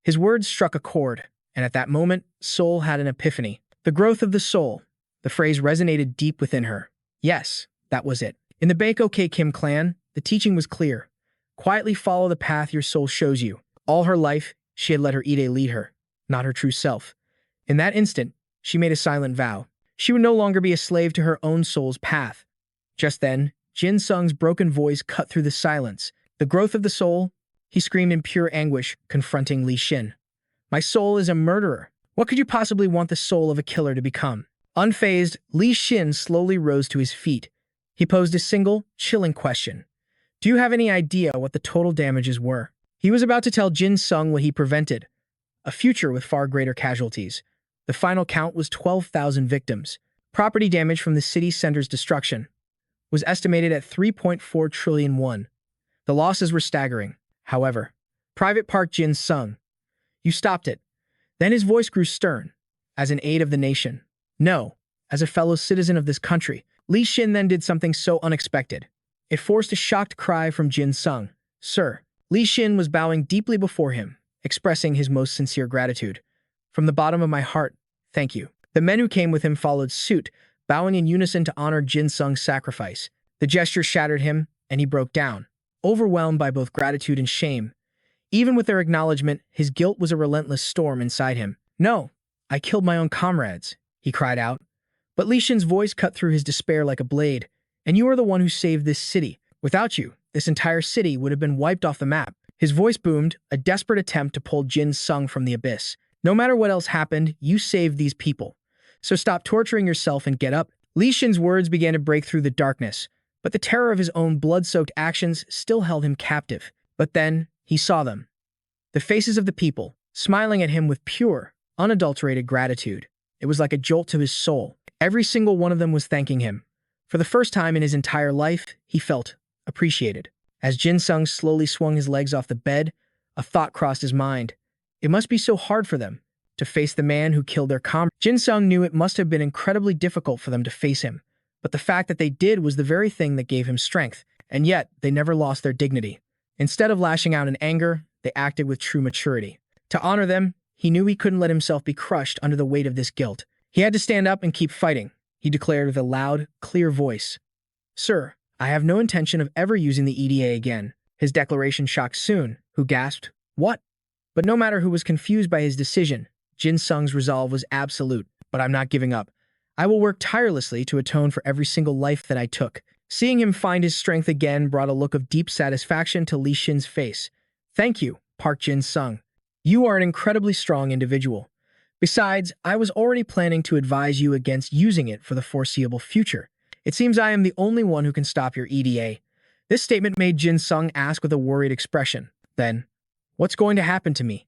His words struck a chord, and at that moment, Soul had an epiphany. The growth of the soul. The phrase resonated deep within her. Yes, that was it. In the Baek Kim clan, the teaching was clear. Quietly follow the path your soul shows you. All her life, she had let her Ide lead her, not her true self. In that instant, she made a silent vow. She would no longer be a slave to her own soul's path. Just then, Jin Sung's broken voice cut through the silence. "The growth of the soul?" he screamed in pure anguish, confronting Li Xin. "My soul is a murderer. What could you possibly want the soul of a killer to become?" Unfazed, Li Xin slowly rose to his feet. He posed a single, chilling question. "Do you have any idea what the total damages were?" He was about to tell Jin Sung what he prevented, a future with far greater casualties. The final count was 12,000 victims. Property damage from the city center's destruction was estimated at 3.4 trillion won. The losses were staggering. However, Private Park Jin Sung, you stopped it. Then his voice grew stern. As an aide of the nation. No, as a fellow citizen of this country. Li Xin then did something so unexpected. It forced a shocked cry from Jin Sung. Sir. Li Xin was bowing deeply before him, expressing his most sincere gratitude. From the bottom of my heart, thank you. The men who came with him followed suit, bowing in unison to honor Jin Sung's sacrifice. The gesture shattered him, and he broke down, overwhelmed by both gratitude and shame. Even with their acknowledgement, his guilt was a relentless storm inside him. No, I killed my own comrades, he cried out. But Li Xin's voice cut through his despair like a blade. And you are the one who saved this city. Without you, this entire city would have been wiped off the map. His voice boomed, a desperate attempt to pull Jin Sung from the abyss. No matter what else happened, you saved these people. So stop torturing yourself and get up. Li Xin's words began to break through the darkness, but the terror of his own blood-soaked actions still held him captive. But then, he saw them. The faces of the people, smiling at him with pure, unadulterated gratitude. It was like a jolt to his soul. Every single one of them was thanking him. For the first time in his entire life, he felt appreciated. As Jin Sung slowly swung his legs off the bed, a thought crossed his mind. It must be so hard for them to face the man who killed their comrade. Jin Sung knew it must have been incredibly difficult for them to face him, but the fact that they did was the very thing that gave him strength, and yet they never lost their dignity. Instead of lashing out in anger, they acted with true maturity. To honor them, he knew he couldn't let himself be crushed under the weight of this guilt. He had to stand up and keep fighting, he declared with a loud, clear voice. Sir, I have no intention of ever using the EDA again. His declaration shocked Soon, who gasped, What? But no matter who was confused by his decision, Jin Sung's resolve was absolute. But I'm not giving up. I will work tirelessly to atone for every single life that I took. Seeing him find his strength again brought a look of deep satisfaction to Li Xin's face. Thank you, Park Jin Sung. You are an incredibly strong individual. Besides, I was already planning to advise you against using it for the foreseeable future. It seems I am the only one who can stop your EDA. This statement made Jin Sung ask with a worried expression. Then, what's going to happen to me?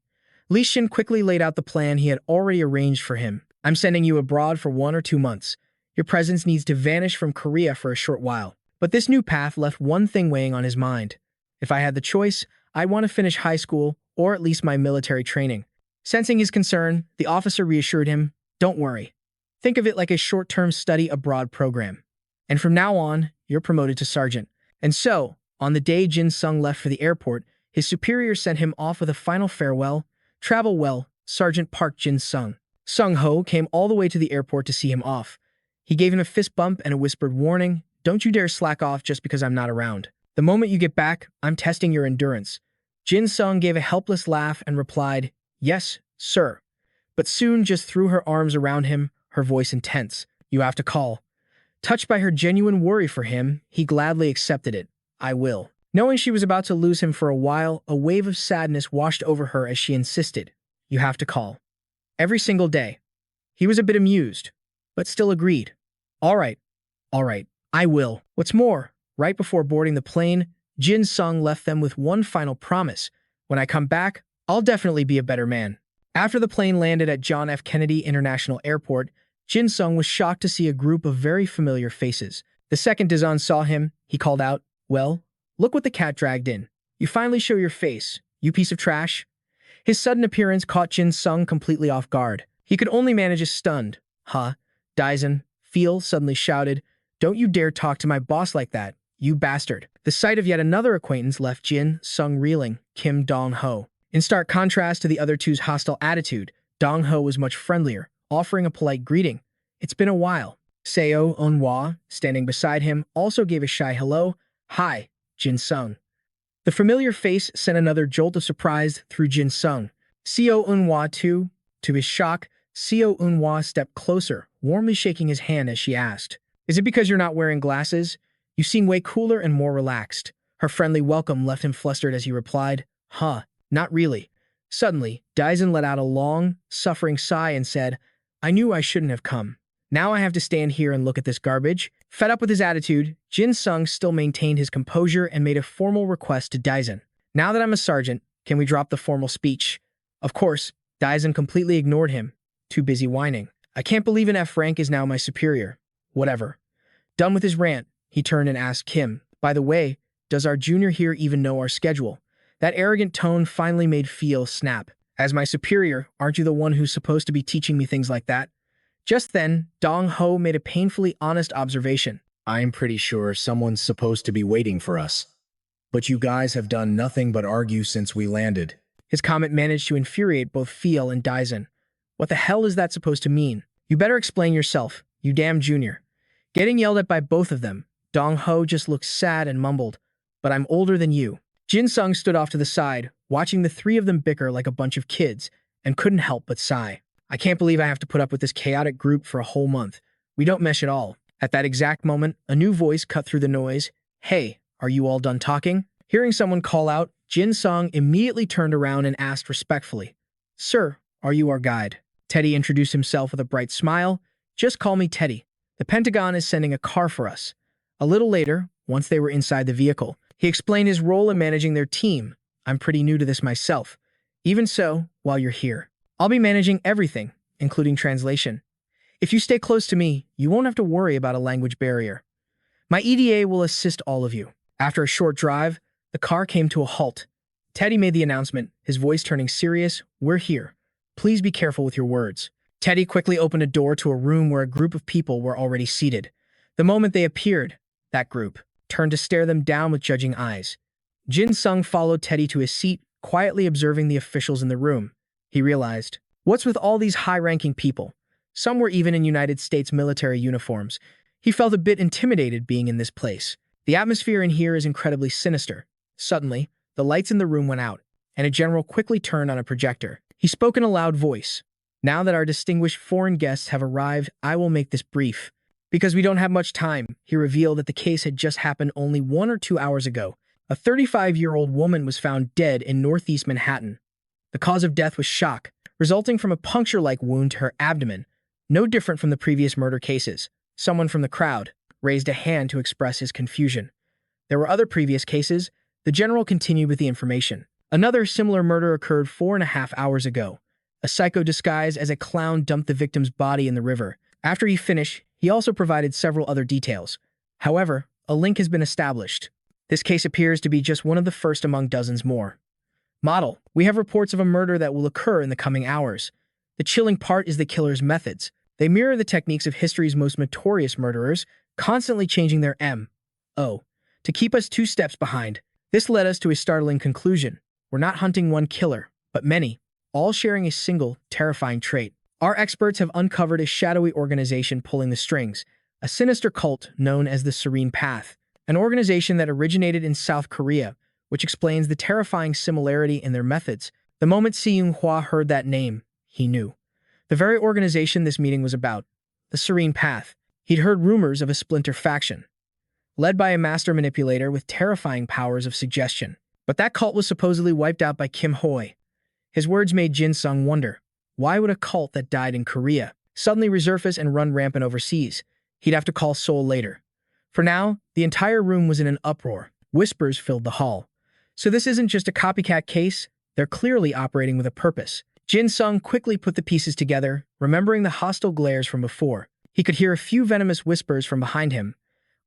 Li Xin quickly laid out the plan he had already arranged for him. I'm sending you abroad for 1 or 2 months. Your presence needs to vanish from Korea for a short while. But this new path left one thing weighing on his mind. If I had the choice, I'd want to finish high school, or at least my military training. Sensing his concern, the officer reassured him, Don't worry. Think of it like a short-term study abroad program. And from now on, you're promoted to sergeant. And so, on the day Jin Sung left for the airport, his superior sent him off with a final farewell. Travel well, Sergeant Park Jin Sung. Sung Ho came all the way to the airport to see him off. He gave him a fist bump and a whispered warning, Don't you dare slack off just because I'm not around. The moment you get back, I'm testing your endurance. Jin Sung gave a helpless laugh and replied, Yes, sir. But Soon just threw her arms around him, her voice intense. You have to call. Touched by her genuine worry for him, he gladly accepted it. I will. Knowing she was about to lose him for a while, a wave of sadness washed over her as she insisted. You have to call. Every single day. He was a bit amused, but still agreed. All right, I will. What's more, right before boarding the plane, Jin Sung left them with one final promise. When I come back, I'll definitely be a better man. After the plane landed at John F. Kennedy International Airport, Jin Sung was shocked to see a group of very familiar faces. The second Dazan saw him, he called out, Well, look what the cat dragged in. You finally show your face, you piece of trash. His sudden appearance caught Jin Sung completely off guard. He could only manage a stunned, Huh? Daisen, Feel suddenly shouted, Don't you dare talk to my boss like that, you bastard. The sight of yet another acquaintance left Jin Sung reeling, Kim Dong-ho. In stark contrast to the other two's hostile attitude, Dong-ho was much friendlier, offering a polite greeting. It's been a while. Seo Eun-hwa, standing beside him, also gave a shy hello. Hi, Jin Sung. The familiar face sent another jolt of surprise through Jin Sung. Seo Eun-hwa too. To his shock, Seo Eun-hwa stepped closer, warmly shaking his hand as she asked, Is it because you're not wearing glasses? You seem way cooler and more relaxed. Her friendly welcome left him flustered as he replied, Huh, not really. Suddenly, Daisen let out a long, suffering sigh and said, I knew I shouldn't have come. Now I have to stand here and look at this garbage. Fed up with his attitude, Jin Sung still maintained his composure and made a formal request to Daisen. Now that I'm a sergeant, can we drop the formal speech? Of course, Daisen completely ignored him. too busy whining. I can't believe an F-rank is now my superior. Whatever. Done with his rant, he turned and asked Kim, by the way, does our junior here even know our schedule? That arrogant tone finally made Feel snap. As my superior, aren't you the one who's supposed to be teaching me things like that? Just then, Dong Ho made a painfully honest observation. I'm pretty sure someone's supposed to be waiting for us. But you guys have done nothing but argue since we landed. His comment managed to infuriate both Feel and Daisen. What the hell is that supposed to mean? You better explain yourself, you damn junior. Getting yelled at by both of them, Dong Ho just looked sad and mumbled, but I'm older than you. Jin Sung stood off to the side, watching the three of them bicker like a bunch of kids, and couldn't help but sigh. I can't believe I have to put up with this chaotic group for a whole month. We don't mesh at all. At that exact moment, a new voice cut through the noise. Hey, are you all done talking? Hearing someone call out, Jin Sung immediately turned around and asked respectfully, Sir, are you our guide? Teddy introduced himself with a bright smile. Just call me Teddy. The Pentagon is sending a car for us. A little later, once they were inside the vehicle, he explained his role in managing their team. I'm pretty new to this myself. Even so, while you're here, I'll be managing everything, including translation. If you stay close to me, you won't have to worry about a language barrier. My EDA will assist all of you. After a short drive, the car came to a halt. Teddy made the announcement, his voice turning serious. We're here. Please be careful with your words. Teddy quickly opened a door to a room where a group of people were already seated. The moment they appeared, that group turned to stare them down with judging eyes. Jin Sung followed Teddy to his seat, quietly observing the officials in the room. He realized, what's with all these high-ranking people? Some were even in United States military uniforms. He felt a bit intimidated being in this place. The atmosphere in here is incredibly sinister. Suddenly, the lights in the room went out, and a general quickly turned on a projector. He spoke in a loud voice. Now that our distinguished foreign guests have arrived, I will make this brief. Because we don't have much time, he revealed that the case had just happened only 1 or 2 hours ago. A 35-year-old woman was found dead in northeast Manhattan. The cause of death was shock, resulting from a puncture-like wound to her abdomen, no different from the previous murder cases. Someone from the crowd raised a hand to express his confusion. There were other previous cases. The general continued with the information. Another similar murder occurred 4.5 hours ago. A psycho disguised as a clown dumped the victim's body in the river. After he finished, he also provided several other details. However, a link has been established. This case appears to be just one of the first among dozens more. Model, we have reports of a murder that will occur in the coming hours. The chilling part is the killer's methods. They mirror the techniques of history's most notorious murderers, constantly changing their M.O. to keep us 2 steps behind. This led us to a startling conclusion. We're not hunting one killer, but many, all sharing a single, terrifying trait. Our experts have uncovered a shadowy organization pulling the strings, a sinister cult known as the Serene Path, an organization that originated in South Korea, which explains the terrifying similarity in their methods. The moment Seung-hwa heard that name, he knew. The very organization this meeting was about, the Serene Path. He'd heard rumors of a splinter faction, led by a master manipulator with terrifying powers of suggestion. But that cult was supposedly wiped out by Kim Hoi. His words made Jin Sung wonder, why would a cult that died in Korea suddenly resurface and run rampant overseas? He'd have to call Seoul later. For now, the entire room was in an uproar. Whispers filled the hall. So this isn't just a copycat case, they're clearly operating with a purpose. Jin Sung quickly put the pieces together, remembering the hostile glares from before. He could hear a few venomous whispers from behind him.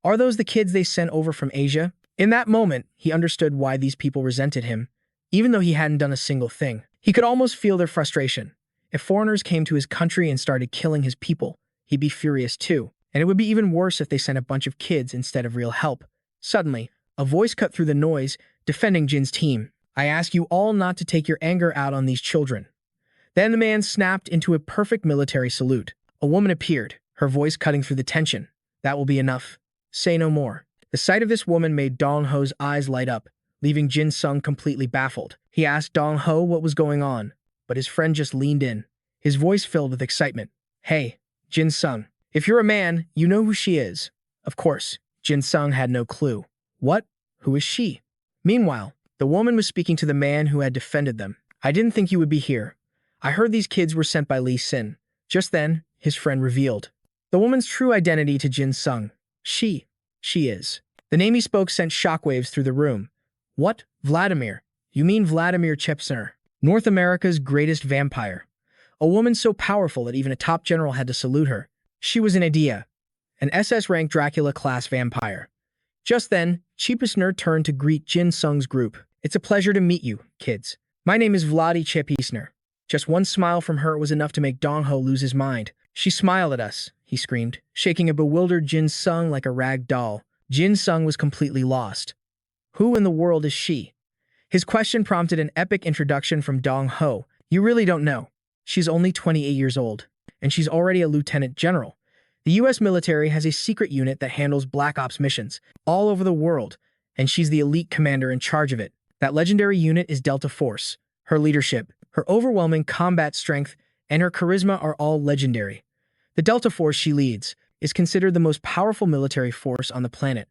Are those the kids they sent over from Asia? In that moment, he understood why these people resented him, even though he hadn't done a single thing. He could almost feel their frustration. If foreigners came to his country and started killing his people, he'd be furious too. And it would be even worse if they sent a bunch of kids instead of real help. Suddenly, a voice cut through the noise, defending Jin's team. I ask you all not to take your anger out on these children. Then the man snapped into a perfect military salute. A woman appeared, her voice cutting through the tension. That will be enough. Say no more. The sight of this woman made Dong Ho's eyes light up, leaving Jin Sung completely baffled. He asked Dong Ho what was going on, but his friend just leaned in, his voice filled with excitement. Hey, Jin Sung, if you're a man, you know who she is. Of course, Jin Sung had no clue. What? Who is she? Meanwhile, the woman was speaking to the man who had defended them. I didn't think you would be here. I heard these kids were sent by Lee Sin. Just then, his friend revealed the woman's true identity to Jin Sung. She is. The name he spoke sent shockwaves through the room. What? Vladimir? You mean Vladimir Chepsner, North America's greatest vampire? a woman so powerful that even a top general had to salute her. She was an Idea, an SS-rank Dracula-class vampire. Just then, Cheapest Nerd turned to greet Jin Sung's group. "It's a pleasure to meet you, kids. My name is Vladi Chepisner." Just one smile from her was enough to make Dong Ho lose his mind. "She smiled at us," he screamed, shaking a bewildered Jin Sung like a rag doll. Jin Sung was completely lost. Who in the world is she? His question prompted an epic introduction from Dong Ho. "You really don't know. She's only 28 years old, and she's already a lieutenant general. The US military has a secret unit that handles Black Ops missions all over the world, and she's the elite commander in charge of it. That legendary unit is Delta Force. Her leadership, her overwhelming combat strength, and her charisma are all legendary. The Delta Force she leads is considered the most powerful military force on the planet."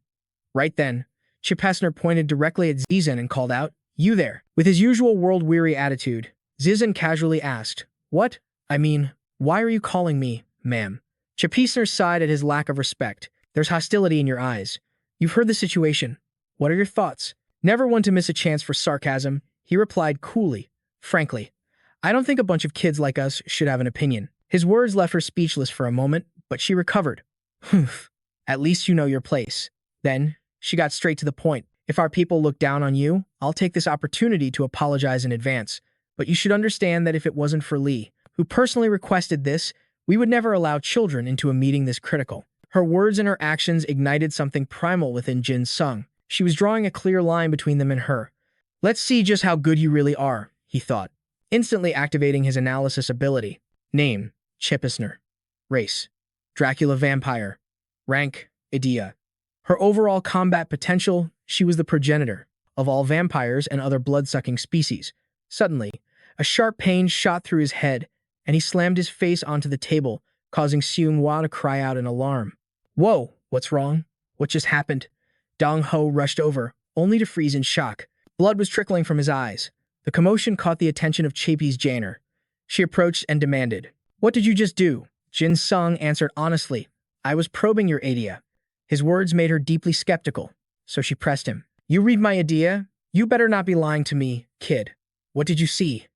Right then, Chipasner pointed directly at Zizen and called out, "You there." With his usual world-weary attitude, Zizen casually asked, "What? I mean, why are you calling me, ma'am?" Chipasner sighed at his lack of respect. "There's hostility in your eyes. You've heard the situation. What are your thoughts?" Never one to miss a chance for sarcasm, he replied coolly, "Frankly, I don't think a bunch of kids like us should have an opinion." His words left her speechless for a moment, but she recovered. "Humph, at least you know your place." Then, she got straight to the point. "If our people look down on you, I'll take this opportunity to apologize in advance. But you should understand that if it wasn't for Lee, who personally requested this, we would never allow children into a meeting this critical." Her words and her actions ignited something primal within Jin Sung. She was drawing a clear line between them and her. "Let's see just how good you really are," he thought, instantly activating his analysis ability. Name, Chipasner. Race, Dracula vampire. Rank, Idea. Her overall combat potential, she was the progenitor of all vampires and other blood-sucking species. Suddenly, a sharp pain shot through his head, and he slammed his face onto the table, causing Seung-hwa to cry out in alarm. "Whoa, what's wrong? What just happened?" Dong Ho rushed over, only to freeze in shock. Blood was trickling from his eyes. The commotion caught the attention of Chapis Janer. She approached and demanded, "What did you just do?" Jin Sung answered honestly, "I was probing your idea." His words made her deeply skeptical, so she pressed him. "You read my idea? You better not be lying to me, kid. What did you see?"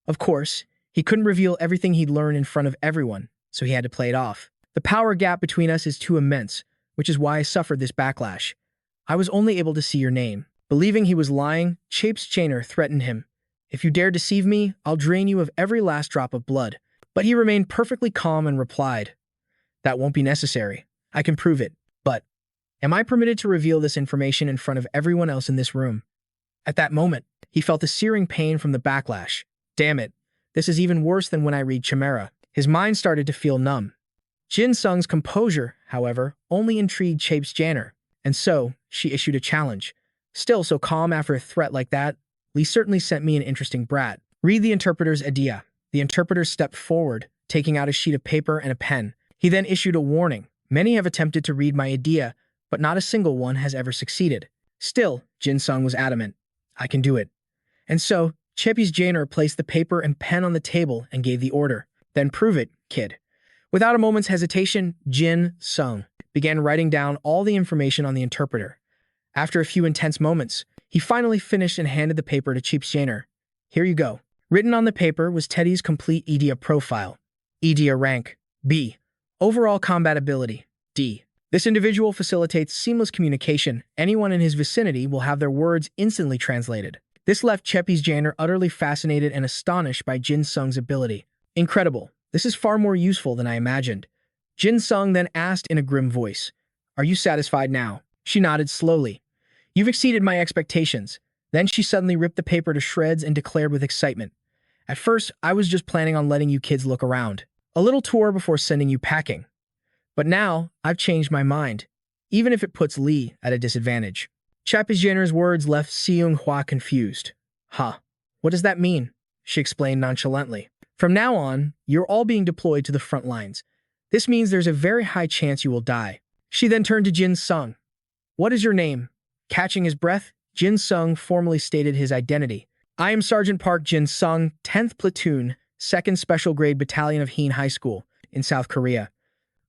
Of course, he couldn't reveal everything he'd learned in front of everyone, so he had to play it off. "The power gap between us is too immense, which is why I suffered this backlash. I was only able to see your name." Believing he was lying, Chapes Janer threatened him. "If you dare deceive me, I'll drain you of every last drop of blood." But he remained perfectly calm and replied, "That won't be necessary. I can prove it. But, am I permitted to reveal this information in front of everyone else in this room?" At that moment, he felt a searing pain from the backlash. Damn it, this is even worse than when I read Chimera. His mind started to feel numb. Jin Sung's composure, however, only intrigued Chapes Janer, and so she issued a challenge. "Still so calm after a threat like that? Lee certainly sent me an interesting brat. Read the interpreter's idea." The interpreter stepped forward, taking out a sheet of paper and a pen. He then issued a warning. "Many have attempted to read my idea, but not a single one has ever succeeded." Still, Jin Sung was adamant. "I can do it." And so, Chapis Janer placed the paper and pen on the table and gave the order. "Then prove it, kid." Without a moment's hesitation, Jin Sung began writing down all the information on the interpreter. After a few intense moments, he finally finished and handed the paper to Chapes Janer. "Here you go." Written on the paper was Teddy's complete Idea profile. Idea rank, B. Overall combat ability, D. This individual facilitates seamless communication. Anyone in his vicinity will have their words instantly translated. This left Chapis Janer utterly fascinated and astonished by Jin Sung's ability. "Incredible. This is far more useful than I imagined." Jin Sung then asked in a grim voice, "Are you satisfied now?" She nodded slowly. "You've exceeded my expectations." Then she suddenly ripped the paper to shreds and declared with excitement, "At first, I was just planning on letting you kids look around. A little tour before sending you packing. But now, I've changed my mind, even if it puts Lee at a disadvantage." Chapis Janer's words left Seung-hwa confused. "Huh, what does that mean?" she explained nonchalantly. "From now on, you're all being deployed to the front lines. This means there's a very high chance you will die." She then turned to Jin Sung. "What is your name?" Catching his breath, Jin Sung formally stated his identity. "I am Sergeant Park Jin Sung, 10th Platoon, 2nd Special Grade Battalion of Heen High School, in South Korea."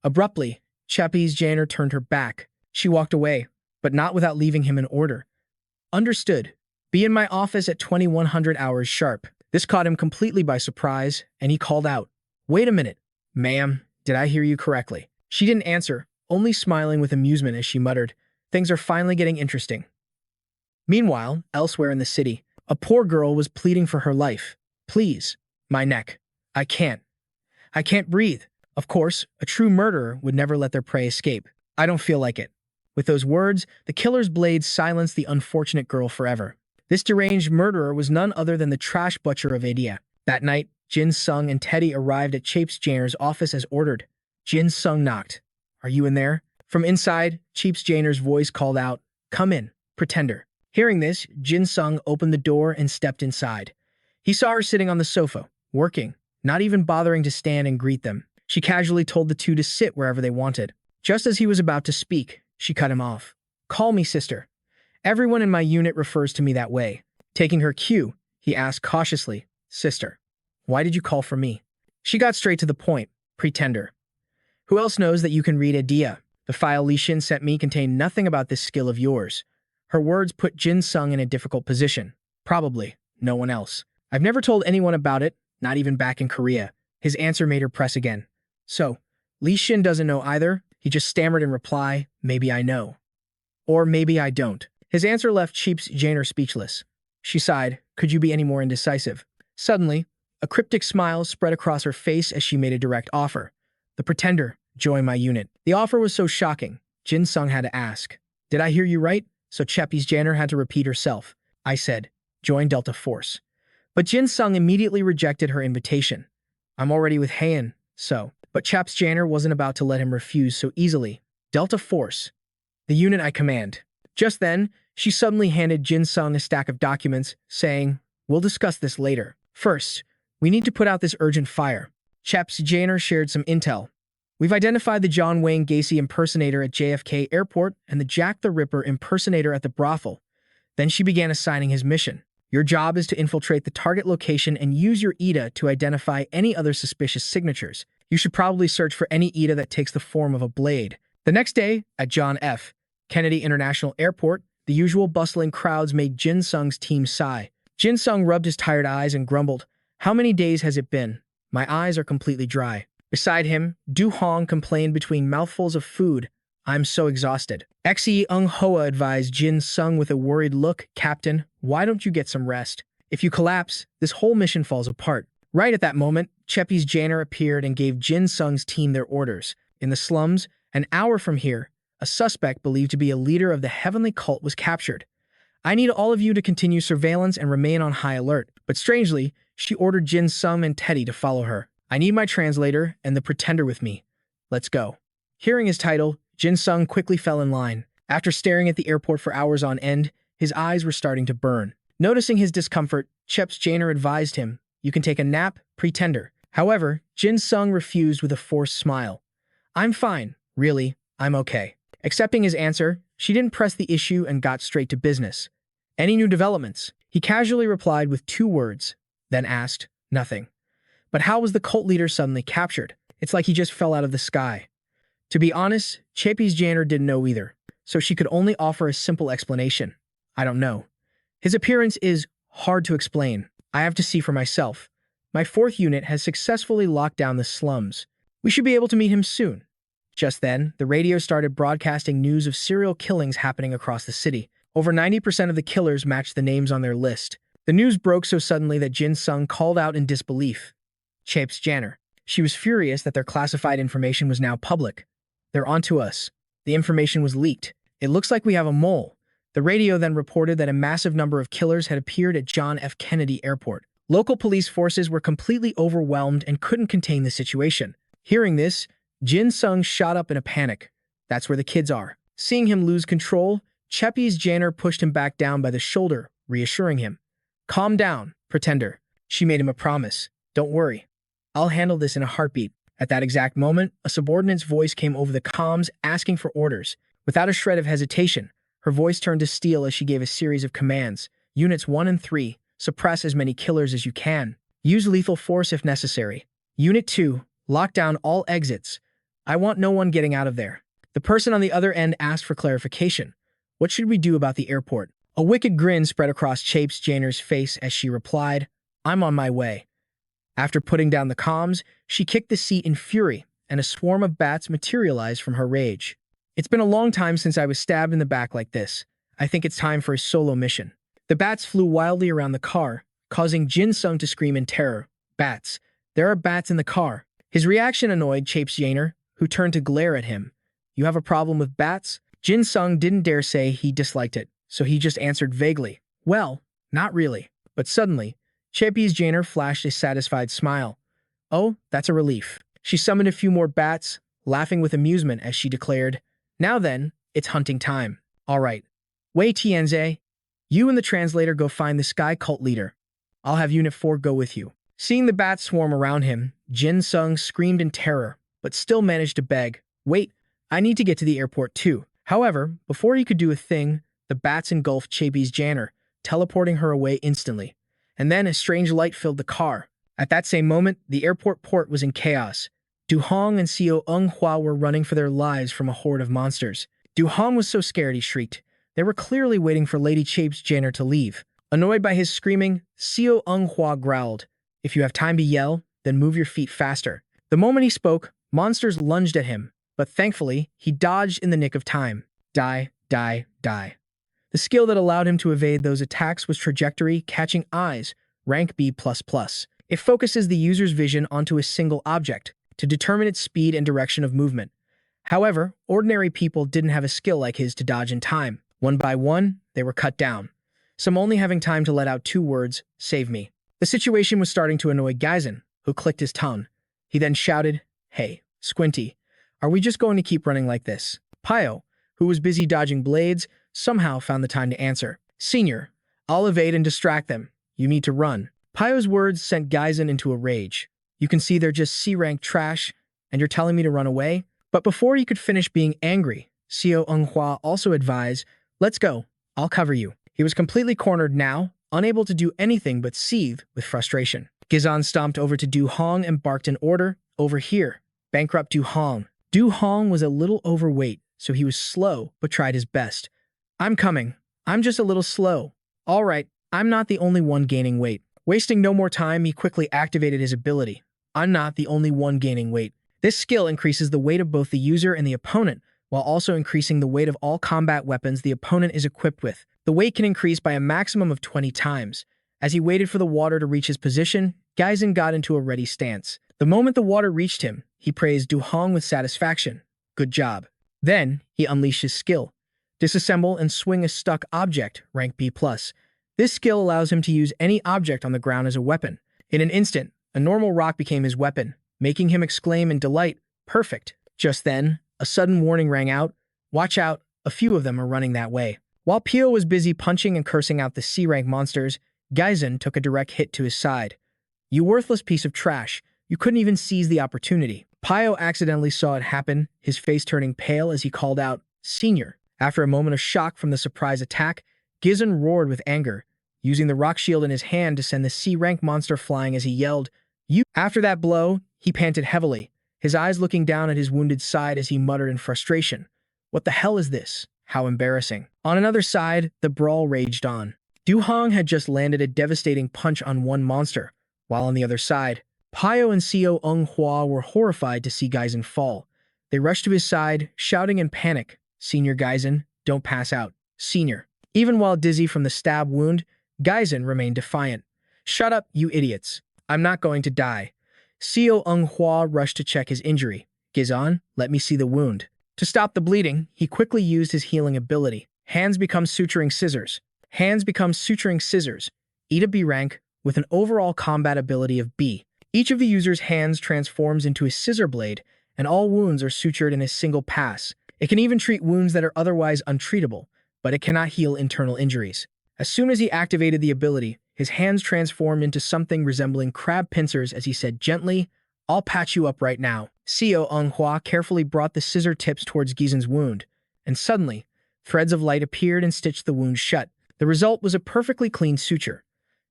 Abruptly, Chapis Janer turned her back. She walked away, but not without leaving him an order. "Understood. Be in my office at 2100 hours sharp." This caught him completely by surprise, and he called out, Wait a minute, ma'am, did I hear you correctly? She didn't answer, only smiling with amusement as she muttered, things are finally getting interesting. Meanwhile, elsewhere in the city, a poor girl was pleading for her life. Please, my neck. I can't. I can't breathe. Of course, a true murderer would never let their prey escape. I don't feel like it. With those words, the killer's blade silenced the unfortunate girl forever. This deranged murderer was none other than the trash butcher of India. That night, Jin Sung and Teddy arrived at Cheap's Jainer's office as ordered. Jin Sung knocked. Are you in there? From inside, Cheap's Jainer's voice called out, Come in, pretender. Hearing this, Jin Sung opened the door and stepped inside. He saw her sitting on the sofa, working, not even bothering to stand and greet them. She casually told the two to sit wherever they wanted. Just as he was about to speak, she cut him off. Call me sister. Everyone in my unit refers to me that way. Taking her cue, he asked cautiously, Sister, why did you call for me? She got straight to the point, pretender. Who else knows that you can read Adia? The file Li Xin sent me contained nothing about this skill of yours. Her words put Jin Sung in a difficult position. Probably no one else. I've never told anyone about it, not even back in Korea. His answer made her press again. So, Li Xin doesn't know either. He just stammered in reply, maybe I know. Or maybe I don't. His answer left Cheap's Jainer speechless. She sighed, could you be any more indecisive? Suddenly, a cryptic smile spread across her face as she made a direct offer. The pretender, join my unit. The offer was so shocking, Jin Sung had to ask. Did I hear you right? So Cheap's Jainer had to repeat herself. I said, join Delta Force. But Jin Sung immediately rejected her invitation. I'm already with Hayan, so. But Cheap's Jainer wasn't about to let him refuse so easily. Delta Force, the unit I command. Just then, she suddenly handed Jin Sung a stack of documents, saying, we'll discuss this later. First, we need to put out this urgent fire. Cheap's Jainer shared some intel. We've identified the John Wayne Gacy impersonator at JFK Airport and the Jack the Ripper impersonator at the brothel. Then she began assigning his mission. Your job is to infiltrate the target location and use your ETA to identify any other suspicious signatures. You should probably search for any ETA that takes the form of a blade. The next day, at John F. Kennedy International Airport, the usual bustling crowds made Jin Sung's team sigh. Jin Sung rubbed his tired eyes and grumbled, How many days has it been? My eyes are completely dry. Beside him, Du Hong complained between mouthfuls of food, I'm so exhausted. Xe Ung Hoa advised Jin Sung with a worried look, Captain, why don't you get some rest? If you collapse, this whole mission falls apart. Right at that moment, Cheap's Jainer appeared and gave Jin Sung's team their orders. In the slums, an hour from here, a suspect believed to be a leader of the heavenly cult was captured. I need all of you to continue surveillance and remain on high alert. But strangely, she ordered Jin Sung and Teddy to follow her. I need my translator and the pretender with me. Let's go. Hearing his title, Jin Sung quickly fell in line. After staring at the airport for hours on end, his eyes were starting to burn. Noticing his discomfort, Cheap's Jainer advised him, you can take a nap, pretender. However, Jin Sung refused with a forced smile. I'm fine. Really, I'm okay. Accepting his answer, she didn't press the issue and got straight to business. Any new developments? He casually replied with 2 words, then asked, nothing. But how was the cult leader suddenly captured? It's like he just fell out of the sky. To be honest, Cheap's Jainer didn't know either, so she could only offer a simple explanation. I don't know. His appearance is hard to explain. I have to see for myself. My 4th unit has successfully locked down the slums. We should be able to meet him soon. Just then, the radio started broadcasting news of serial killings happening across the city. Over 90% of the killers matched the names on their list. The news broke so suddenly that Jin Sung called out in disbelief. Cheap's Jainer. She was furious that their classified information was now public. They're onto us. The information was leaked. It looks like we have a mole. The radio then reported that a massive number of killers had appeared at John F. Kennedy Airport. Local police forces were completely overwhelmed and couldn't contain the situation. Hearing this, Jin Sung shot up in a panic. That's where the kids are. Seeing him lose control, Cheap's Jainer pushed him back down by the shoulder, reassuring him. Calm down, pretender. She made him a promise. Don't worry. I'll handle this in a heartbeat. At that exact moment, a subordinate's voice came over the comms asking for orders. Without a shred of hesitation, her voice turned to steel as she gave a series of commands. Units 1 and 3, suppress as many killers as you can. Use lethal force if necessary. Unit 2, lock down all exits. I want no one getting out of there. The person on the other end asked for clarification. What should we do about the airport? A wicked grin spread across Cheap's Jainer's face as she replied, I'm on my way. After putting down the comms, she kicked the seat in fury, and a swarm of bats materialized from her rage. It's been a long time since I was stabbed in the back like this. I think it's time for a solo mission. The bats flew wildly around the car, causing Jin Sung to scream in terror. Bats. There are bats in the car. His reaction annoyed Chape's Jainer, who turned to glare at him. You have a problem with bats? Jin Sung didn't dare say he disliked it, so he just answered vaguely. Well, not really. But suddenly, Chape's Jainer flashed a satisfied smile. Oh, that's a relief. She summoned a few more bats, laughing with amusement as she declared, Now then, it's hunting time. All right. Wei Tianze, you and the translator go find the Sky Cult leader. I'll have Unit 4 go with you. Seeing the bats swarm around him, Jin Sung screamed in terror, but still managed to beg, Wait, I need to get to the airport too. However, before he could do a thing, the bats engulfed Chape's Jainer, teleporting her away instantly. And then a strange light filled the car. At that same moment, the airport port was in chaos. Du Hong and Xiao Hua were running for their lives from a horde of monsters. Du Hong was so scared he shrieked. They were clearly waiting for Lady Chape's Jainer to leave. Annoyed by his screaming, Xiao Hua growled, If you have time to yell, then move your feet faster. The moment he spoke, monsters lunged at him, but thankfully, he dodged in the nick of time. Die, die, die. The skill that allowed him to evade those attacks was Trajectory Catching Eyes, rank B++. It focuses the user's vision onto a single object to determine its speed and direction of movement. However, ordinary people didn't have a skill like his to dodge in time. One by one, they were cut down, some only having time to let out 2 words, save me. The situation was starting to annoy Gaizan, who clicked his tongue. He then shouted, Hey, Squinty, are we just going to keep running like this? Pio, who was busy dodging blades, somehow found the time to answer. Senior, I'll evade and distract them. You need to run. Pio's words sent Gaizan into a rage. You can see they're just C-rank trash, and you're telling me to run away? But before he could finish being angry, Xiao Hua also advised, Let's go. I'll cover you. He was completely cornered now, unable to do anything but seethe with frustration. Gizan stomped over to Du Hong and barked an order, Over here. Bankrupt Du Hong. Du Hong was a little overweight, so he was slow but tried his best. I'm coming. I'm just a little slow. All right, I'm not the only one gaining weight. Wasting no more time, he quickly activated his ability. I'm not the only one gaining weight. This skill increases the weight of both the user and the opponent, while also increasing the weight of all combat weapons the opponent is equipped with. The weight can increase by a maximum of 20 times. As he waited for the water to reach his position, Gaizan got into a ready stance. The moment the water reached him, he praised Du Hong with satisfaction. Good job. Then, he unleashed his skill. Disassemble and swing a stuck object, rank B+. This skill allows him to use any object on the ground as a weapon. In an instant, a normal rock became his weapon, making him exclaim in delight, Perfect. Just then, a sudden warning rang out. Watch out, a few of them are running that way. While Pio was busy punching and cursing out the C-rank monsters, Gaizan took a direct hit to his side. You worthless piece of trash. You couldn't even seize the opportunity. Pio accidentally saw it happen, his face turning pale as he called out, Senior. After a moment of shock from the surprise attack, Gizan roared with anger, using the rock shield in his hand to send the C-rank monster flying as he yelled, You. After that blow, he panted heavily, his eyes looking down at his wounded side as he muttered in frustration, What the hell is this? How embarrassing. On another side, the brawl raged on. Du Hong had just landed a devastating punch on one monster, while on the other side, Pio and Xiao Hua were horrified to see Gaizan fall. They rushed to his side, shouting in panic, Senior Gaizan, don't pass out. Senior. Even while dizzy from the stab wound, Gaizan remained defiant. Shut up, you idiots. I'm not going to die. Xiao Hua rushed to check his injury. Gizan, let me see the wound. To stop the bleeding, he quickly used his healing ability. Hands become suturing scissors. Hands become suturing scissors. E to B rank, with an overall combat ability of B. Each of the user's hands transforms into a scissor blade, and all wounds are sutured in a single pass. It can even treat wounds that are otherwise untreatable, but it cannot heal internal injuries. As soon as he activated the ability, his hands transformed into something resembling crab pincers as he said gently, I'll patch you up right now. Xiao Hua carefully brought the scissor tips towards Gizan's wound, and suddenly, threads of light appeared and stitched the wound shut. The result was a perfectly clean suture.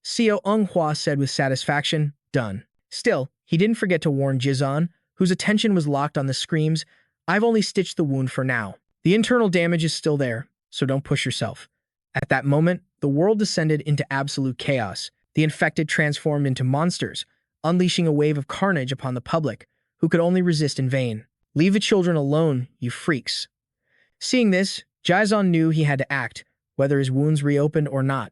Xiao Hua said with satisfaction, Done. Still, he didn't forget to warn Gizan, whose attention was locked on the screams, I've only stitched the wound for now. The internal damage is still there, so don't push yourself. At that moment, the world descended into absolute chaos. The infected transformed into monsters, unleashing a wave of carnage upon the public, who could only resist in vain. "Leave the children alone, you freaks." Seeing this, Jaizon knew he had to act, whether his wounds reopened or not.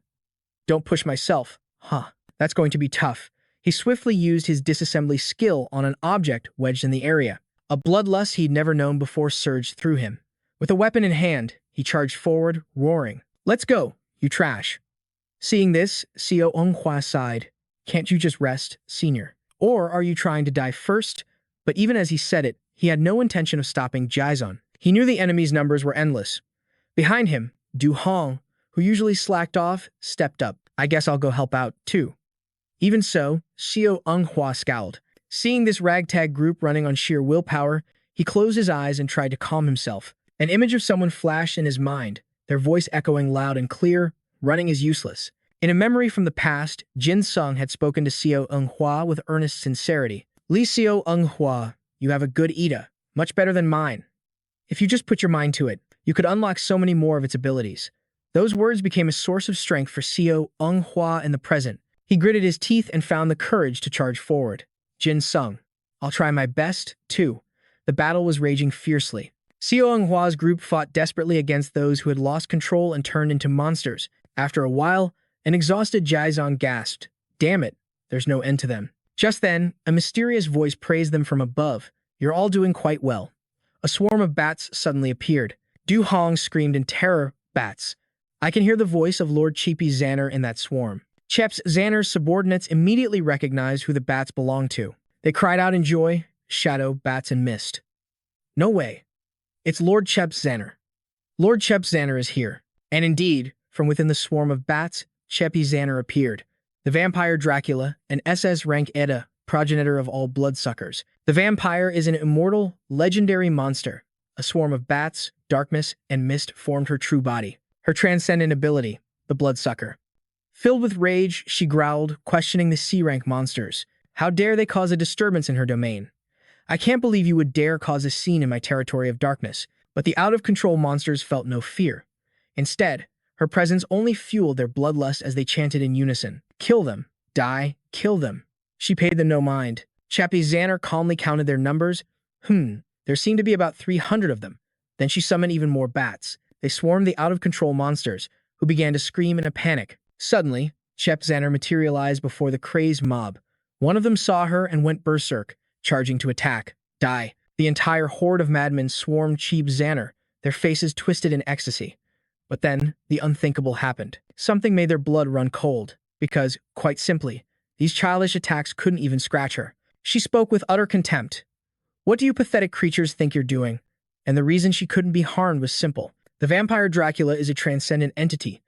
"Don't push myself. Huh, that's going to be tough." He swiftly used his disassembly skill on an object wedged in the area. A bloodlust he'd never known before surged through him. With a weapon in hand, he charged forward, roaring, "Let's go, you trash." Seeing this, Xiao Enghua sighed. "Can't you just rest, senior? Or are you trying to die first?" But even as he said it, he had no intention of stopping Jaizon. He knew the enemy's numbers were endless. Behind him, Du Hong, who usually slacked off, stepped up. "I guess I'll go help out, too." Even so, Xiao Enghua scowled. Seeing this ragtag group running on sheer willpower, he closed his eyes and tried to calm himself. An image of someone flashed in his mind, their voice echoing loud and clear, "Running is useless." In a memory from the past, Jin Sung had spoken to Xiao Enghua with earnest sincerity. "Li Xiao Enghua, you have a good Ida, much better than mine. If you just put your mind to it, you could unlock so many more of its abilities." Those words became a source of strength for Xiao Enghua in the present. He gritted his teeth and found the courage to charge forward. "Jin Sung, I'll try my best, too." The battle was raging fiercely. Xiao Enghua's group fought desperately against those who had lost control and turned into monsters. After a while, an exhausted Jaizon gasped, "Damn it, there's no end to them." Just then, a mysterious voice praised them from above. "You're all doing quite well." A swarm of bats suddenly appeared. Du Hong screamed in terror, "Bats! I can hear the voice of Lord Cheapy Xander in that swarm." Cheps Xander's subordinates immediately recognized who the bats belonged to. They cried out in joy, "Shadow, bats, and mist." "No way. It's Lord Cheps Xander. Lord Cheps Xander is here." And indeed, from within the swarm of bats, Cheppy Xander appeared. The vampire Dracula, an SS rank Edda, progenitor of all bloodsuckers. The vampire is an immortal, legendary monster. A swarm of bats, darkness, and mist formed her true body. Her transcendent ability, the bloodsucker. Filled with rage, she growled, questioning the C-rank monsters. How dare they cause a disturbance in her domain? "I can't believe you would dare cause a scene in my territory of darkness." But the out-of-control monsters felt no fear. Instead, her presence only fueled their bloodlust as they chanted in unison, "Kill them! Die! Kill them!" She paid them no mind. Chappie Xander calmly counted their numbers. There seemed to be about 300 of them. Then she summoned even more bats. They swarmed the out-of-control monsters, who began to scream in a panic. Suddenly, Chep Xander materialized before the crazed mob. One of them saw her and went berserk, charging to attack. "Die!" The entire horde of madmen swarmed Cheap Xander, their faces twisted in ecstasy. But then, the unthinkable happened. Something made their blood run cold, because, quite simply, these childish attacks couldn't even scratch her. She spoke with utter contempt. "What do you pathetic creatures think you're doing?" And the reason she couldn't be harmed was simple. The vampire Dracula is a transcendent entity.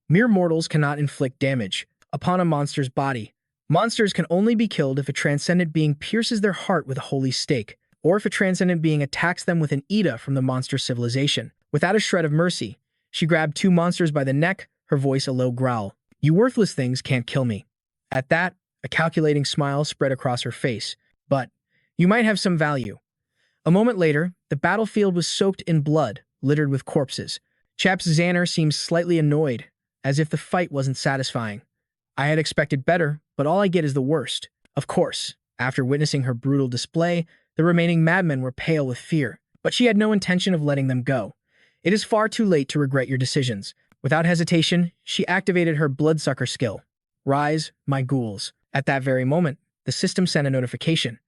Mere mortals cannot inflict damage upon a monster's body. Monsters can only be killed if a transcendent being pierces their heart with a holy stake, or if a transcendent being attacks them with an Ida from the monster civilization. Without a shred of mercy, she grabbed two monsters by the neck, her voice a low growl. "You worthless things can't kill me." At that, a calculating smile spread across her face. "But you might have some value." A moment later, the battlefield was soaked in blood, littered with corpses. Chaps Xander seemed slightly annoyed, as if the fight wasn't satisfying. "I had expected better, but all I get is the worst." Of course, after witnessing her brutal display, the remaining madmen were pale with fear, but she had no intention of letting them go. "It is far too late to regret your decisions." Without hesitation, she activated her bloodsucker skill. "Rise, my ghouls." At that very moment, the system sent a notification.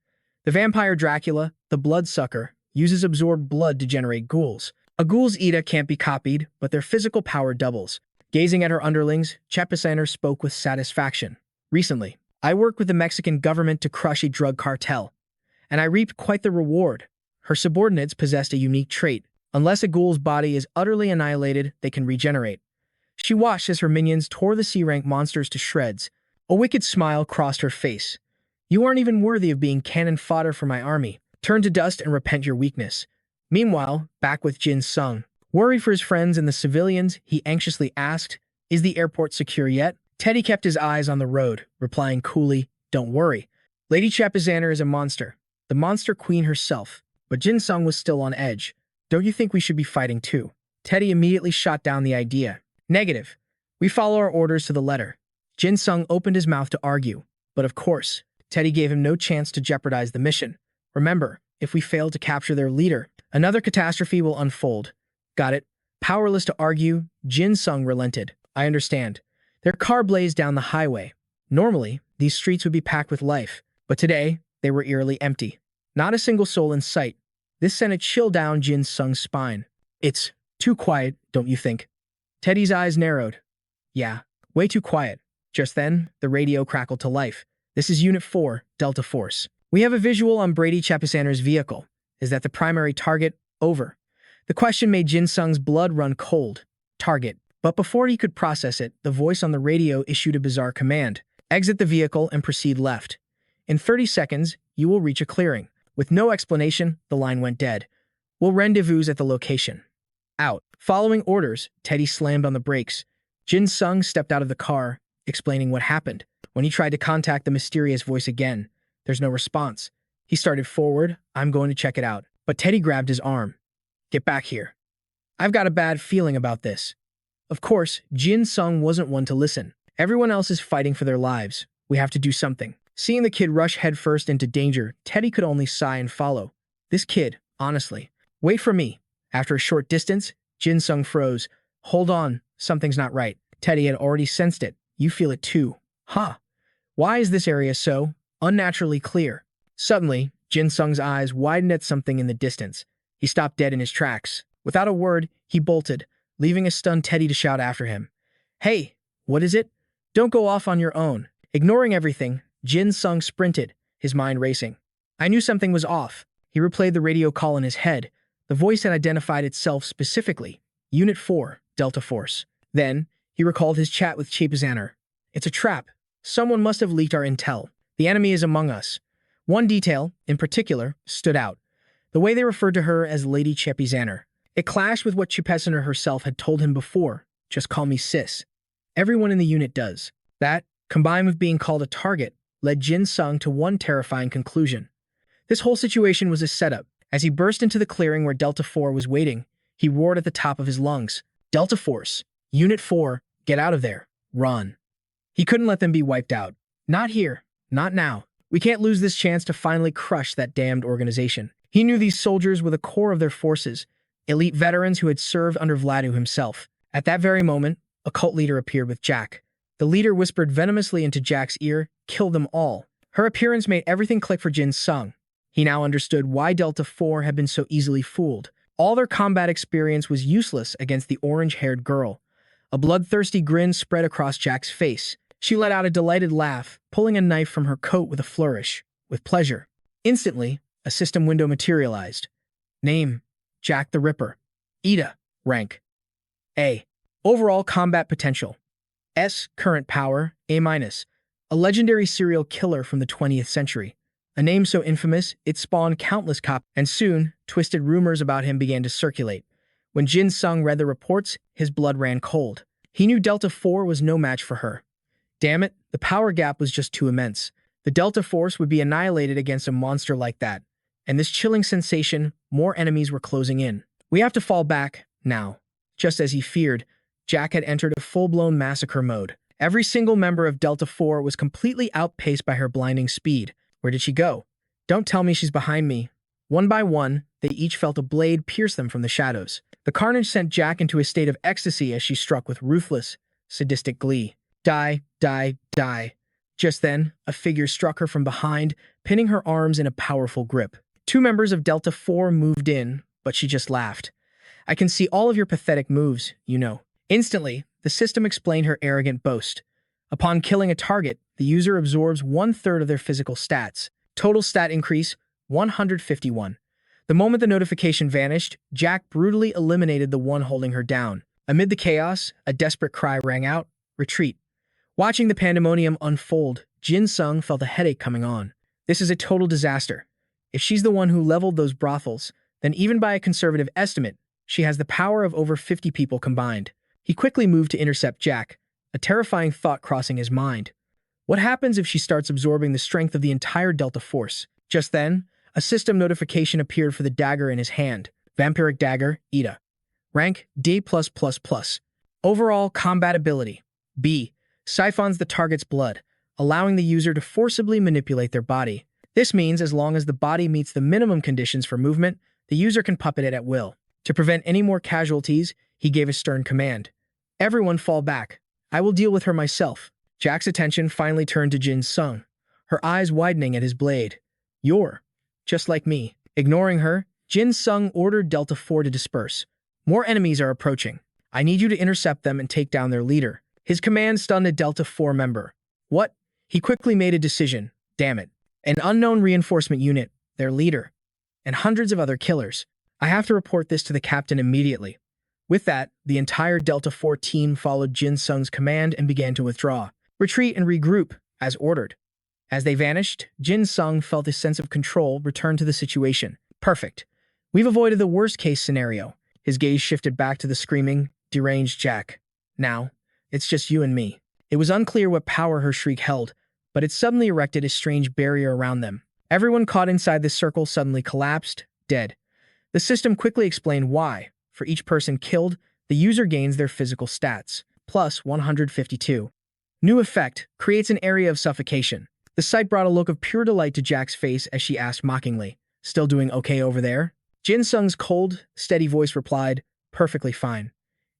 The vampire Dracula, the bloodsucker, uses absorbed blood to generate ghouls. A ghoul's Ida can't be copied, but their physical power doubles. Gazing at her underlings, Chapisaner spoke with satisfaction. "Recently, I worked with the Mexican government to crush a drug cartel, and I reaped quite the reward." Her subordinates possessed a unique trait. Unless a ghoul's body is utterly annihilated, they can regenerate. She watched as her minions tore the C-rank monsters to shreds. A wicked smile crossed her face. "You aren't even worthy of being cannon fodder for my army. Turn to dust and repent your weakness." Meanwhile, back with Jin Sung. Worried for his friends and the civilians, he anxiously asked, "Is the airport secure yet?" Teddy kept his eyes on the road, replying coolly, "Don't worry. Lady Chapizaner is a monster, the monster queen herself." But Jin Sung was still on edge. "Don't you think we should be fighting too?" Teddy immediately shot down the idea. "Negative. We follow our orders to the letter." Jin Sung opened his mouth to argue, but of course, Teddy gave him no chance to jeopardize the mission. Remember, if we fail to capture their leader, another catastrophe will unfold. Got it? Powerless to argue, Jin Sung relented. I understand. Their car blazed down the highway. Normally, these streets would be packed with life, but today, they were eerily empty. Not a single soul in sight. This sent a chill down Jin Sung's spine. It's too quiet, don't you think? Teddy's eyes narrowed. Yeah, way too quiet. Just then, the radio crackled to life. This is Unit 4, Delta Force. We have a visual on Brady Chapisaner's vehicle. Is that the primary target? Over. The question made Jin Sung's blood run cold. Target. But before he could process it, the voice on the radio issued a bizarre command. Exit the vehicle and proceed left. In 30 seconds, you will reach a clearing. With no explanation, the line went dead. We'll rendezvous at the location. Out. Following orders, Teddy slammed on the brakes. Jin Sung stepped out of the car, explaining what happened. When he tried to contact the mysterious voice again, there's no response. He started forward. I'm going to check it out. But Teddy grabbed his arm. Get back here. I've got a bad feeling about this. Of course, Jin Sung wasn't one to listen. Everyone else is fighting for their lives. We have to do something. Seeing the kid rush headfirst into danger, Teddy could only sigh and follow. This kid, honestly. Wait for me. After a short distance, Jin Sung froze. Hold on, something's not right. Teddy had already sensed it. You feel it too. Huh. Why is this area so unnaturally clear? Suddenly, Jin Sung's eyes widened at something in the distance. He stopped dead in his tracks. Without a word, he bolted, leaving a stunned Teddy to shout after him. Hey, what is it? Don't go off on your own. Ignoring everything, Jin Sung sprinted, his mind racing. I knew something was off. He replayed the radio call in his head. The voice had identified itself specifically. Unit 4, Delta Force. Then, he recalled his chat with Chapisaner. It's a trap. Someone must have leaked our intel. The enemy is among us. One detail, in particular, stood out. The way they referred to her as Lady Chapisaner. It clashed with what Chapisaner herself had told him before. Just call me sis. Everyone in the unit does. That, combined with being called a target, led Jin Sung to one terrifying conclusion. This whole situation was a setup. As he burst into the clearing where Delta 4 was waiting, he roared at the top of his lungs. Delta Force, Unit 4, get out of there. Run. He couldn't let them be wiped out. Not here. Not now. We can't lose this chance to finally crush that damned organization. He knew these soldiers were the core of their forces, elite veterans who had served under Vladu himself. At that very moment, a cult leader appeared with Jack. The leader whispered venomously into Jack's ear, kill them all. Her appearance made everything click for Jin Sung. He now understood why Delta 4 had been so easily fooled. All their combat experience was useless against the orange-haired girl. A bloodthirsty grin spread across Jack's face. She let out a delighted laugh, pulling a knife from her coat with a flourish. With pleasure. Instantly, a system window materialized. Name, Jack the Ripper. Ida, rank A. Overall combat potential. S. Current power, A-. A legendary serial killer from the 20th century. A name so infamous, it spawned countless copies, and soon, twisted rumors about him began to circulate. When Jin Sung read the reports, his blood ran cold. He knew Delta 4 was no match for her. Damn it, the power gap was just too immense. The Delta Force would be annihilated against a monster like that. And this chilling sensation, more enemies were closing in. We have to fall back, now. Just as he feared, Jack had entered a full-blown massacre mode. Every single member of Delta 4 was completely outpaced by her blinding speed. Where did she go? Don't tell me she's behind me. One by one, they each felt a blade pierce them from the shadows. The carnage sent Jack into a state of ecstasy as she struck with ruthless, sadistic glee. Die, die, die. Just then, a figure struck her from behind, pinning her arms in a powerful grip. Two members of Delta 4 moved in, but she just laughed. I can see all of your pathetic moves, you know. Instantly, the system explained her arrogant boast. Upon killing a target, the user absorbs 1/3 of their physical stats. Total stat increase, 151. The moment the notification vanished, Jack brutally eliminated the one holding her down. Amid the chaos, a desperate cry rang out, retreat. Watching the pandemonium unfold, Jin Sung felt a headache coming on. This is a total disaster. If she's the one who leveled those brothels, then even by a conservative estimate, she has the power of over 50 people combined. He quickly moved to intercept Jack, a terrifying thought crossing his mind. What happens if she starts absorbing the strength of the entire Delta Force? Just then, a system notification appeared for the dagger in his hand. Vampiric Dagger, Ida. Rank, D+++. Overall combat ability. B. Siphons the target's blood, allowing the user to forcibly manipulate their body. This means as long as the body meets the minimum conditions for movement, the user can puppet it at will. To prevent any more casualties, he gave a stern command. Everyone fall back. I will deal with her myself. Jack's attention finally turned to Jin Sung, her eyes widening at his blade. You're just like me. Ignoring her, Jin Sung ordered Delta 4 to disperse. More enemies are approaching. I need you to intercept them and take down their leader. His command stunned a Delta 4 member. What? He quickly made a decision. Damn it. An unknown reinforcement unit, their leader, and hundreds of other killers. I have to report this to the captain immediately. With that, the entire Delta 4 team followed Jin Sung's command and began to withdraw, retreat and regroup, as ordered. As they vanished, Jin Sung felt a sense of control return to the situation. Perfect. We've avoided the worst-case scenario. His gaze shifted back to the screaming, deranged Jack. Now, it's just you and me. It was unclear what power her shriek held, but it suddenly erected a strange barrier around them. Everyone caught inside this circle suddenly collapsed, dead. The system quickly explained why. For each person killed, the user gains their physical stats, plus 152. New effect creates an area of suffocation. The sight brought a look of pure delight to Jack's face as she asked mockingly, "Still doing okay over there?" Jin Sung's cold, steady voice replied, "Perfectly fine."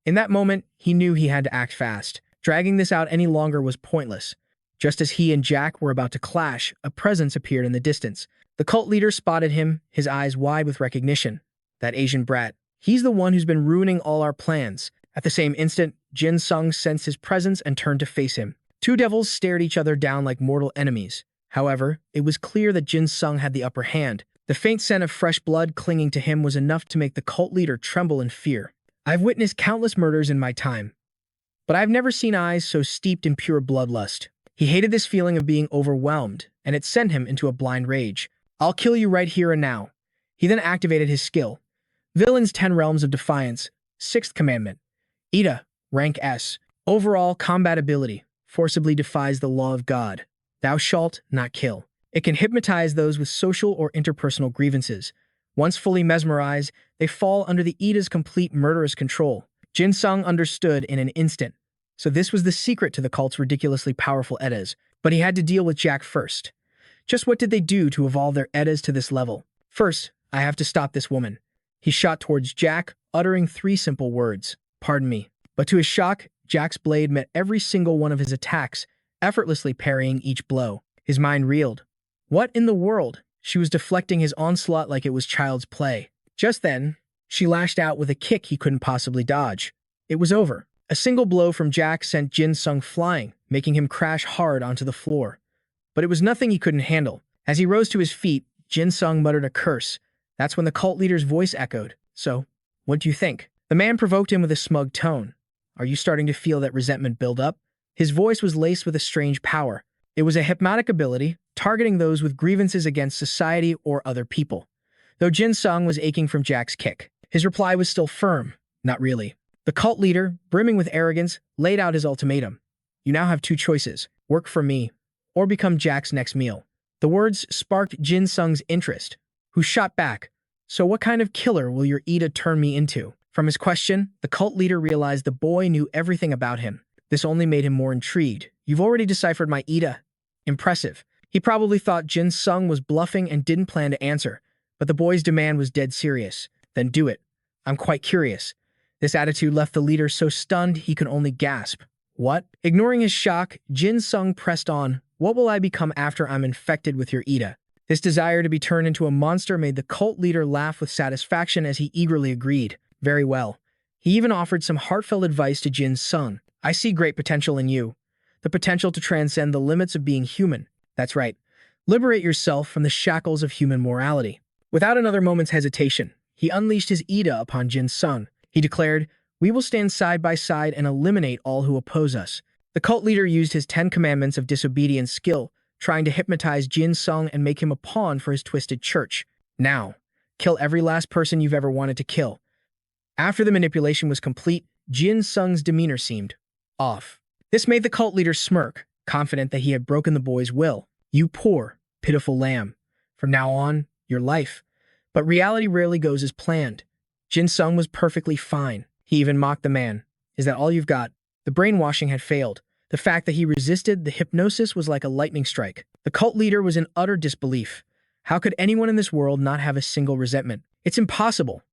In that moment, he knew he had to act fast. Dragging this out any longer was pointless. Just as he and Jack were about to clash, a presence appeared in the distance. The cult leader spotted him, his eyes wide with recognition. That Asian brat. He's the one who's been ruining all our plans. At the same instant, Jin Sung sensed his presence and turned to face him. Two devils stared each other down like mortal enemies. However, it was clear that Jin Sung had the upper hand. The faint scent of fresh blood clinging to him was enough to make the cult leader tremble in fear. I've witnessed countless murders in my time, but I've never seen eyes so steeped in pure bloodlust. He hated this feeling of being overwhelmed, and it sent him into a blind rage. I'll kill you right here and now. He then activated his skill. Villain's 10 Realms of Defiance, 6th Commandment. Ida, rank S. Overall combat ability, forcibly defies the law of God. Thou shalt not kill. It can hypnotize those with social or interpersonal grievances. Once fully mesmerized, they fall under the Ida's complete murderous control. Jin Sung understood in an instant. So this was the secret to the cult's ridiculously powerful Eddas, but he had to deal with Jack first. Just what did they do to evolve their Eddas to this level? First, I have to stop this woman. He shot towards Jack, uttering 3 simple words. Pardon me. But to his shock, Jack's blade met every single one of his attacks, effortlessly parrying each blow. His mind reeled. What in the world? She was deflecting his onslaught like it was child's play. Just then, she lashed out with a kick he couldn't possibly dodge. It was over. A single blow from Jack sent Jin Sung flying, making him crash hard onto the floor. But it was nothing he couldn't handle. As he rose to his feet, Jin Sung muttered a curse. That's when the cult leader's voice echoed. So, what do you think? The man provoked him with a smug tone. Are you starting to feel that resentment build up? His voice was laced with a strange power. It was a hypnotic ability, targeting those with grievances against society or other people. Though Jin Sung was aching from Jack's kick, his reply was still firm. Not really. The cult leader, brimming with arrogance, laid out his ultimatum. You now have 2 choices. Work for me, or become Jack's next meal. The words sparked Jin Sung's interest, who shot back. So what kind of killer will your Ida turn me into? From his question, the cult leader realized the boy knew everything about him. This only made him more intrigued. You've already deciphered my Ida. Impressive. He probably thought Jin Sung was bluffing and didn't plan to answer, but the boy's demand was dead serious. Then do it. I'm quite curious. This attitude left the leader so stunned he could only gasp. What? Ignoring his shock, Jin Sung pressed on. What will I become after I'm infected with your Ida? This desire to be turned into a monster made the cult leader laugh with satisfaction as he eagerly agreed. Very well. He even offered some heartfelt advice to Jin Sung. I see great potential in you. The potential to transcend the limits of being human. That's right. Liberate yourself from the shackles of human morality. Without another moment's hesitation, he unleashed his Ida upon Jin Sung. He declared, we will stand side by side and eliminate all who oppose us. The cult leader used his 10 commandments of disobedience skill, trying to hypnotize Jin Sung and make him a pawn for his twisted church. Now, kill every last person you've ever wanted to kill. After the manipulation was complete, Jin Sung's demeanor seemed off. This made the cult leader smirk, confident that he had broken the boy's will. You poor, pitiful lamb. From now on, your life. But reality rarely goes as planned. Jin Sung was perfectly fine. He even mocked the man. Is that all you've got? The brainwashing had failed. The fact that he resisted the hypnosis was like a lightning strike. The cult leader was in utter disbelief. How could anyone in this world not have a single resentment? It's impossible.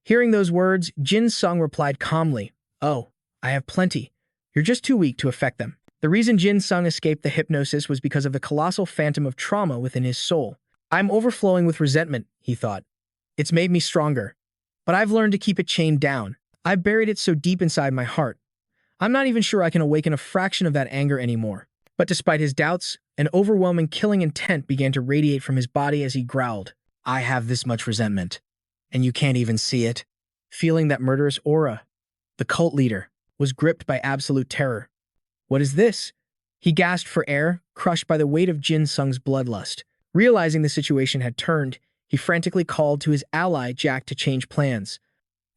Hearing those words, Jin Sung replied calmly, "Oh, I have plenty. You're just too weak to affect them." The reason Jin Sung escaped the hypnosis was because of the colossal phantom of trauma within his soul. "I'm overflowing with resentment," he thought. "It's made me stronger. But I've learned to keep it chained down. I've buried it so deep inside my heart. I'm not even sure I can awaken a fraction of that anger anymore." But despite his doubts, an overwhelming killing intent began to radiate from his body as he growled, "I have this much resentment, and you can't even see it." Feeling that murderous aura, the cult leader was gripped by absolute terror. "What is this?" He gasped for air, crushed by the weight of Jin Sung's bloodlust. Realizing the situation had turned, he frantically called to his ally Jack to change plans.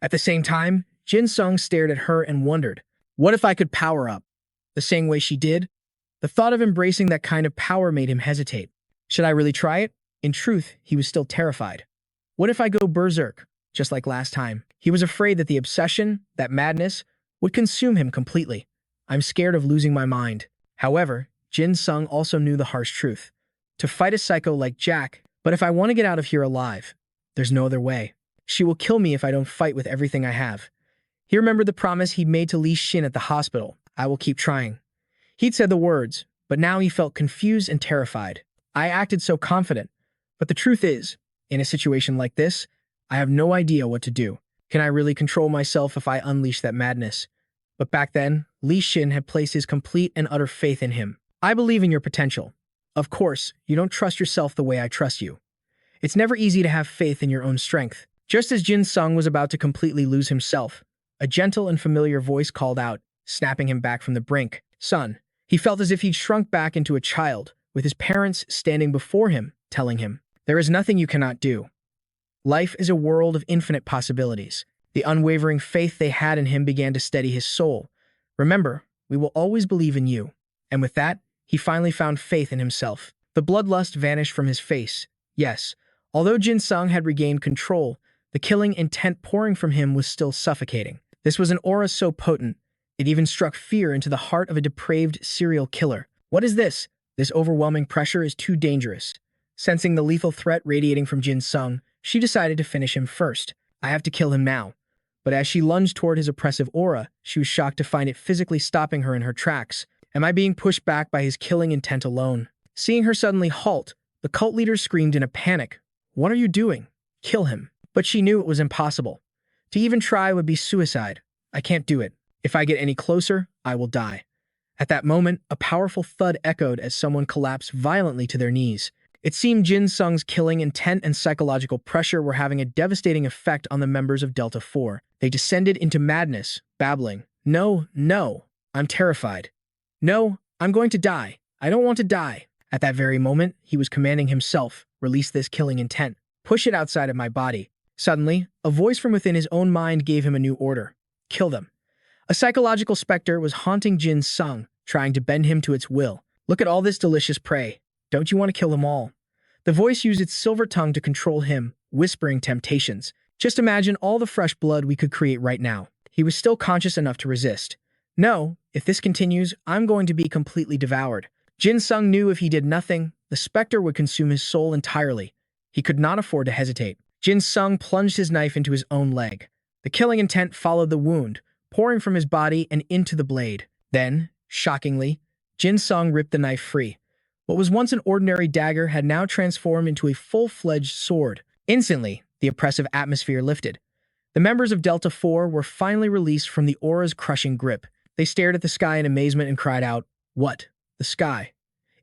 At the same time, Jin Sung stared at her and wondered, what if I could power up the same way she did? The thought of embracing that kind of power made him hesitate. Should I really try it? In truth, he was still terrified. What if I go berserk, just like last time? He was afraid that the obsession, that madness, would consume him completely. "I'm scared of losing my mind." However, Jin Sung also knew the harsh truth. To fight a psycho like Jack, but if I want to get out of here alive, there's no other way. She will kill me if I don't fight with everything I have. He remembered the promise he'd made to Li Xin at the hospital. "I will keep trying." He'd said the words, but now he felt confused and terrified. "I acted so confident, but the truth is, in a situation like this, I have no idea what to do. Can I really control myself if I unleash that madness?" But back then, Li Xin had placed his complete and utter faith in him. "I believe in your potential. Of course, you don't trust yourself the way I trust you. It's never easy to have faith in your own strength." Just as Jin Sung was about to completely lose himself, a gentle and familiar voice called out, snapping him back from the brink. "Son." He felt as if he'd shrunk back into a child, with his parents standing before him, telling him, "There is nothing you cannot do." Life is a world of infinite possibilities. The unwavering faith they had in him began to steady his soul. "Remember, we will always believe in you." And with that, he finally found faith in himself. The bloodlust vanished from his face. Yes, although Jin Sung had regained control, the killing intent pouring from him was still suffocating. This was an aura so potent, it even struck fear into the heart of a depraved serial killer. What is this? This overwhelming pressure is too dangerous. Sensing the lethal threat radiating from Jin Sung, she decided to finish him first. "I have to kill him now." But as she lunged toward his oppressive aura, she was shocked to find it physically stopping her in her tracks. Am I being pushed back by his killing intent alone? Seeing her suddenly halt, the cult leader screamed in a panic. "What are you doing? Kill him." But she knew it was impossible. To even try would be suicide. "I can't do it. If I get any closer, I will die." At that moment, a powerful thud echoed as someone collapsed violently to their knees. It seemed Jin Sung's killing intent and psychological pressure were having a devastating effect on the members of Delta 4. They descended into madness, babbling, "No, no, I'm terrified. No, I'm going to die. I don't want to die." At that very moment, he was commanding himself, "Release this killing intent. Push it outside of my body." Suddenly, a voice from within his own mind gave him a new order. "Kill them." A psychological specter was haunting Jin Sung, trying to bend him to its will. "Look at all this delicious prey. Don't you want to kill them all?" The voice used its silver tongue to control him, whispering temptations. "Just imagine all the fresh blood we could create right now." He was still conscious enough to resist. "No, if this continues, I'm going to be completely devoured." Jin Sung knew if he did nothing, the specter would consume his soul entirely. He could not afford to hesitate. Jin Sung plunged his knife into his own leg. The killing intent followed the wound, pouring from his body and into the blade. Then, shockingly, Jin Sung ripped the knife free. What was once an ordinary dagger had now transformed into a full-fledged sword. Instantly, the oppressive atmosphere lifted. The members of Delta 4 were finally released from the aura's crushing grip. They stared at the sky in amazement and cried out, "What? The sky?"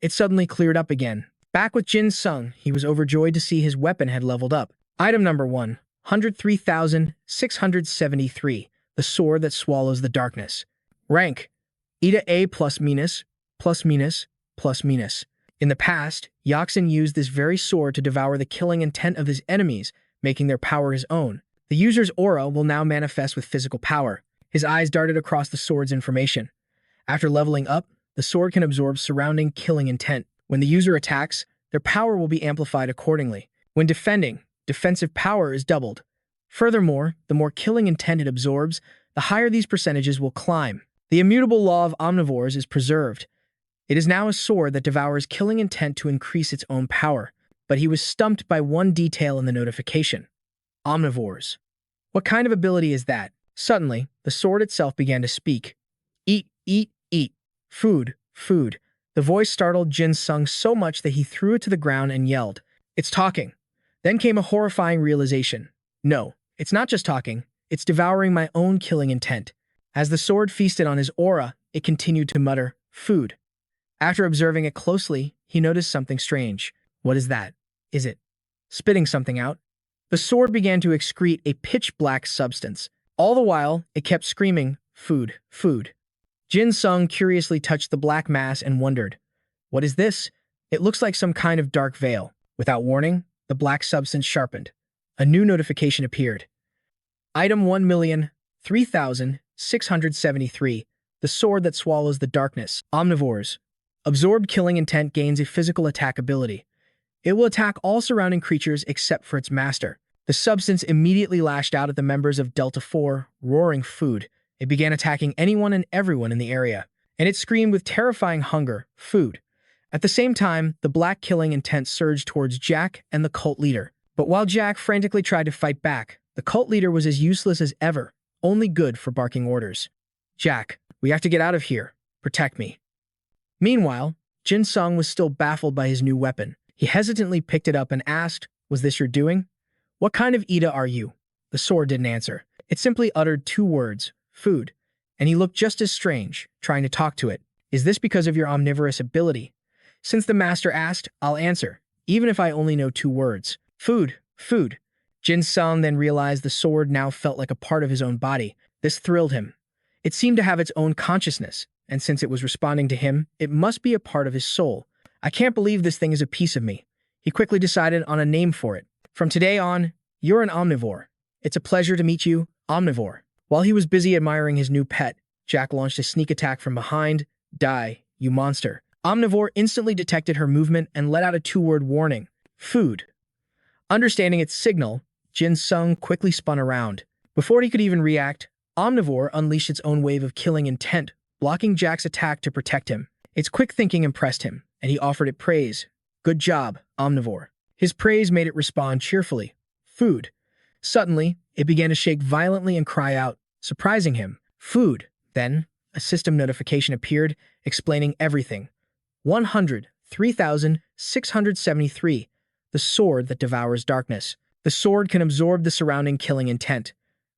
It suddenly cleared up again. Back with Jin Sung, he was overjoyed to see his weapon had leveled up. Item number 103,673. The sword that swallows the darkness. Rank: Eta A plus minus, plus minus, plus minus. In the past, Yaxin used this very sword to devour the killing intent of his enemies, making their power his own. The user's aura will now manifest with physical power. His eyes darted across the sword's information. After leveling up, the sword can absorb surrounding killing intent. When the user attacks, their power will be amplified accordingly. When defending, defensive power is doubled. Furthermore, the more killing intent it absorbs, the higher these percentages will climb. The immutable law of omnivores is preserved. It is now a sword that devours killing intent to increase its own power, but he was stumped by one detail in the notification. Omnivores. What kind of ability is that? Suddenly, the sword itself began to speak. Eat, eat, eat. Food, food. The voice startled Jin Sung so much that he threw it to the ground and yelled, "It's talking." Then came a horrifying realization. No, it's not just talking, it's devouring my own killing intent. As the sword feasted on his aura, it continued to mutter, "Food." After observing it closely, he noticed something strange. What is that? Is it spitting something out? The sword began to excrete a pitch-black substance. All the while, it kept screaming, "Food, food." Jin Sung curiously touched the black mass and wondered, "What is this? It looks like some kind of dark veil." Without warning, the black substance sharpened. A new notification appeared. Item 1,003,673. The sword that swallows the darkness. Omnivores. Absorbed killing intent gains a physical attack ability. It will attack all surrounding creatures except for its master. The substance immediately lashed out at the members of Delta 4, roaring food. It began attacking anyone and everyone in the area, and it screamed with terrifying hunger, "Food." At the same time, the black killing intent surged towards Jack and the cult leader. But while Jack frantically tried to fight back, the cult leader was as useless as ever, only good for barking orders. "Jack, we have to get out of here. Protect me." Meanwhile, Jin Sung was still baffled by his new weapon. He hesitantly picked it up and asked, "Was this your doing?" "What kind of Ida are you?" The sword didn't answer. It simply uttered two words, "Food," and he looked just as strange, trying to talk to it. "Is this because of your omnivorous ability?" Since the master asked, I'll answer, even if I only know two words. "Food, food." Jin Sung then realized the sword now felt like a part of his own body. This thrilled him. It seemed to have its own consciousness, and since it was responding to him, it must be a part of his soul. "I can't believe this thing is a piece of me." He quickly decided on a name for it. "From today on, you're an omnivore. It's a pleasure to meet you, omnivore." While he was busy admiring his new pet, Jack launched a sneak attack from behind. "Die, you monster." Omnivore instantly detected her movement and let out a two-word warning, "Food." Understanding its signal, Jin Sung quickly spun around. Before he could even react, Omnivore unleashed its own wave of killing intent, blocking Jack's attack to protect him. Its quick thinking impressed him, and he offered it praise. "Good job, Omnivore." His praise made it respond cheerfully, "Food." Suddenly, it began to shake violently and cry out, surprising him, "Food." Then, a system notification appeared, explaining everything. 103,673. The sword that devours darkness. The sword can absorb the surrounding killing intent.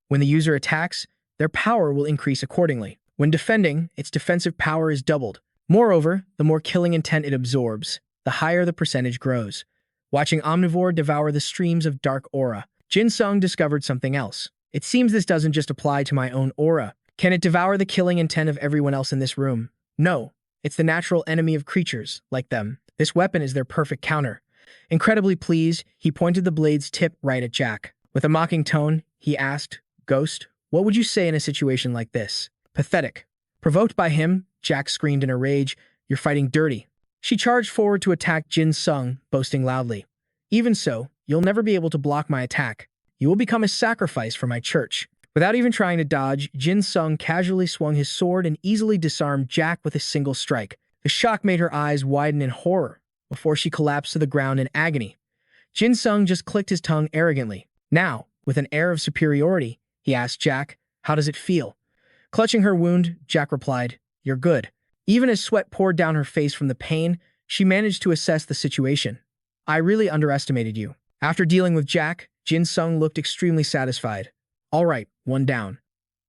When the user attacks, their power will increase accordingly. When defending, its defensive power is doubled. Moreover, the more killing intent it absorbs, the higher the percentage grows. Watching Omnivore devour the streams of dark aura, Jin Sung discovered something else. It seems this doesn't just apply to my own aura. Can it devour the killing intent of everyone else in this room? No, it's the natural enemy of creatures, like them. This weapon is their perfect counter. Incredibly pleased, he pointed the blade's tip right at Jack. With a mocking tone, he asked, "Ghost, what would you say in a situation like this?" "Pathetic." Provoked by him, Jack screamed in a rage, "You're fighting dirty." She charged forward to attack Jin Sung, boasting loudly, "Even so, you'll never be able to block my attack. You will become a sacrifice for my church." Without even trying to dodge, Jin Sung casually swung his sword and easily disarmed Jack with a single strike. The shock made her eyes widen in horror, before she collapsed to the ground in agony. Jin Sung just clicked his tongue arrogantly. Now, with an air of superiority, he asked Jack, "How does it feel?" Clutching her wound, Jack replied, "You're good." Even as sweat poured down her face from the pain, she managed to assess the situation. "I really underestimated you." After dealing with Jack, Jin Sung looked extremely satisfied. All right, one down.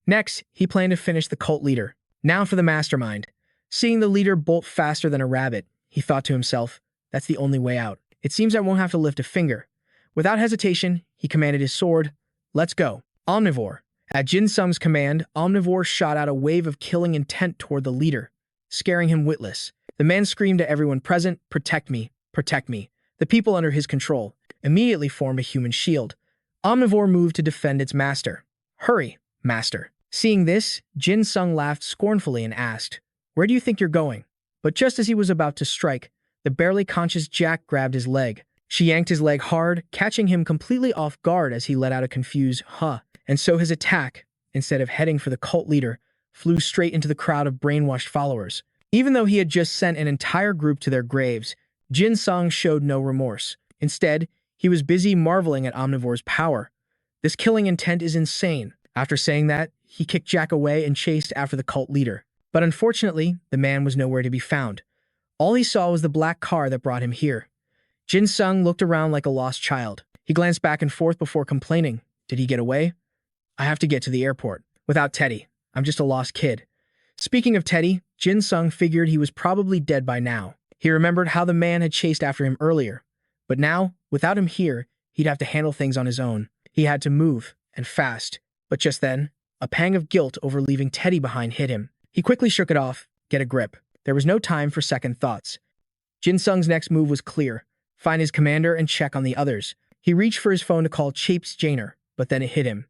Next, he planned to finish the cult leader. Now for the mastermind. Seeing the leader bolt faster than a rabbit, he thought to himself, that's the only way out. It seems I won't have to lift a finger. Without hesitation, he commanded his sword, "Let's go." Omnivore. At Jin Sung's command, Omnivore shot out a wave of killing intent toward the leader, scaring him witless. The man screamed to everyone present, "Protect me, protect me." The people under his control immediately formed a human shield. Omnivore moved to defend its master. "Hurry, master." Seeing this, Jin Sung laughed scornfully and asked, "Where do you think you're going?" But just as he was about to strike, the barely conscious Jack grabbed his leg. She yanked his leg hard, catching him completely off guard as he let out a confused "huh." And so his attack, instead of heading for the cult leader, flew straight into the crowd of brainwashed followers. Even though he had just sent an entire group to their graves, Jin Sung showed no remorse. Instead, he was busy marveling at Omnivore's power. This killing intent is insane. After saying that, he kicked Jack away and chased after the cult leader. But unfortunately, the man was nowhere to be found. All he saw was the black car that brought him here. Jin Sung looked around like a lost child. He glanced back and forth before complaining. Did he get away? I have to get to the airport. Without Teddy, I'm just a lost kid. Speaking of Teddy, Jin Sung figured he was probably dead by now. He remembered how the man had chased after him earlier. But now, without him here, he'd have to handle things on his own. He had to move, and fast. But just then, a pang of guilt over leaving Teddy behind hit him. He quickly shook it off. Get a grip. There was no time for second thoughts. Jin Sung's next move was clear. Find his commander and check on the others. He reached for his phone to call Chapes Janer, but then it hit him.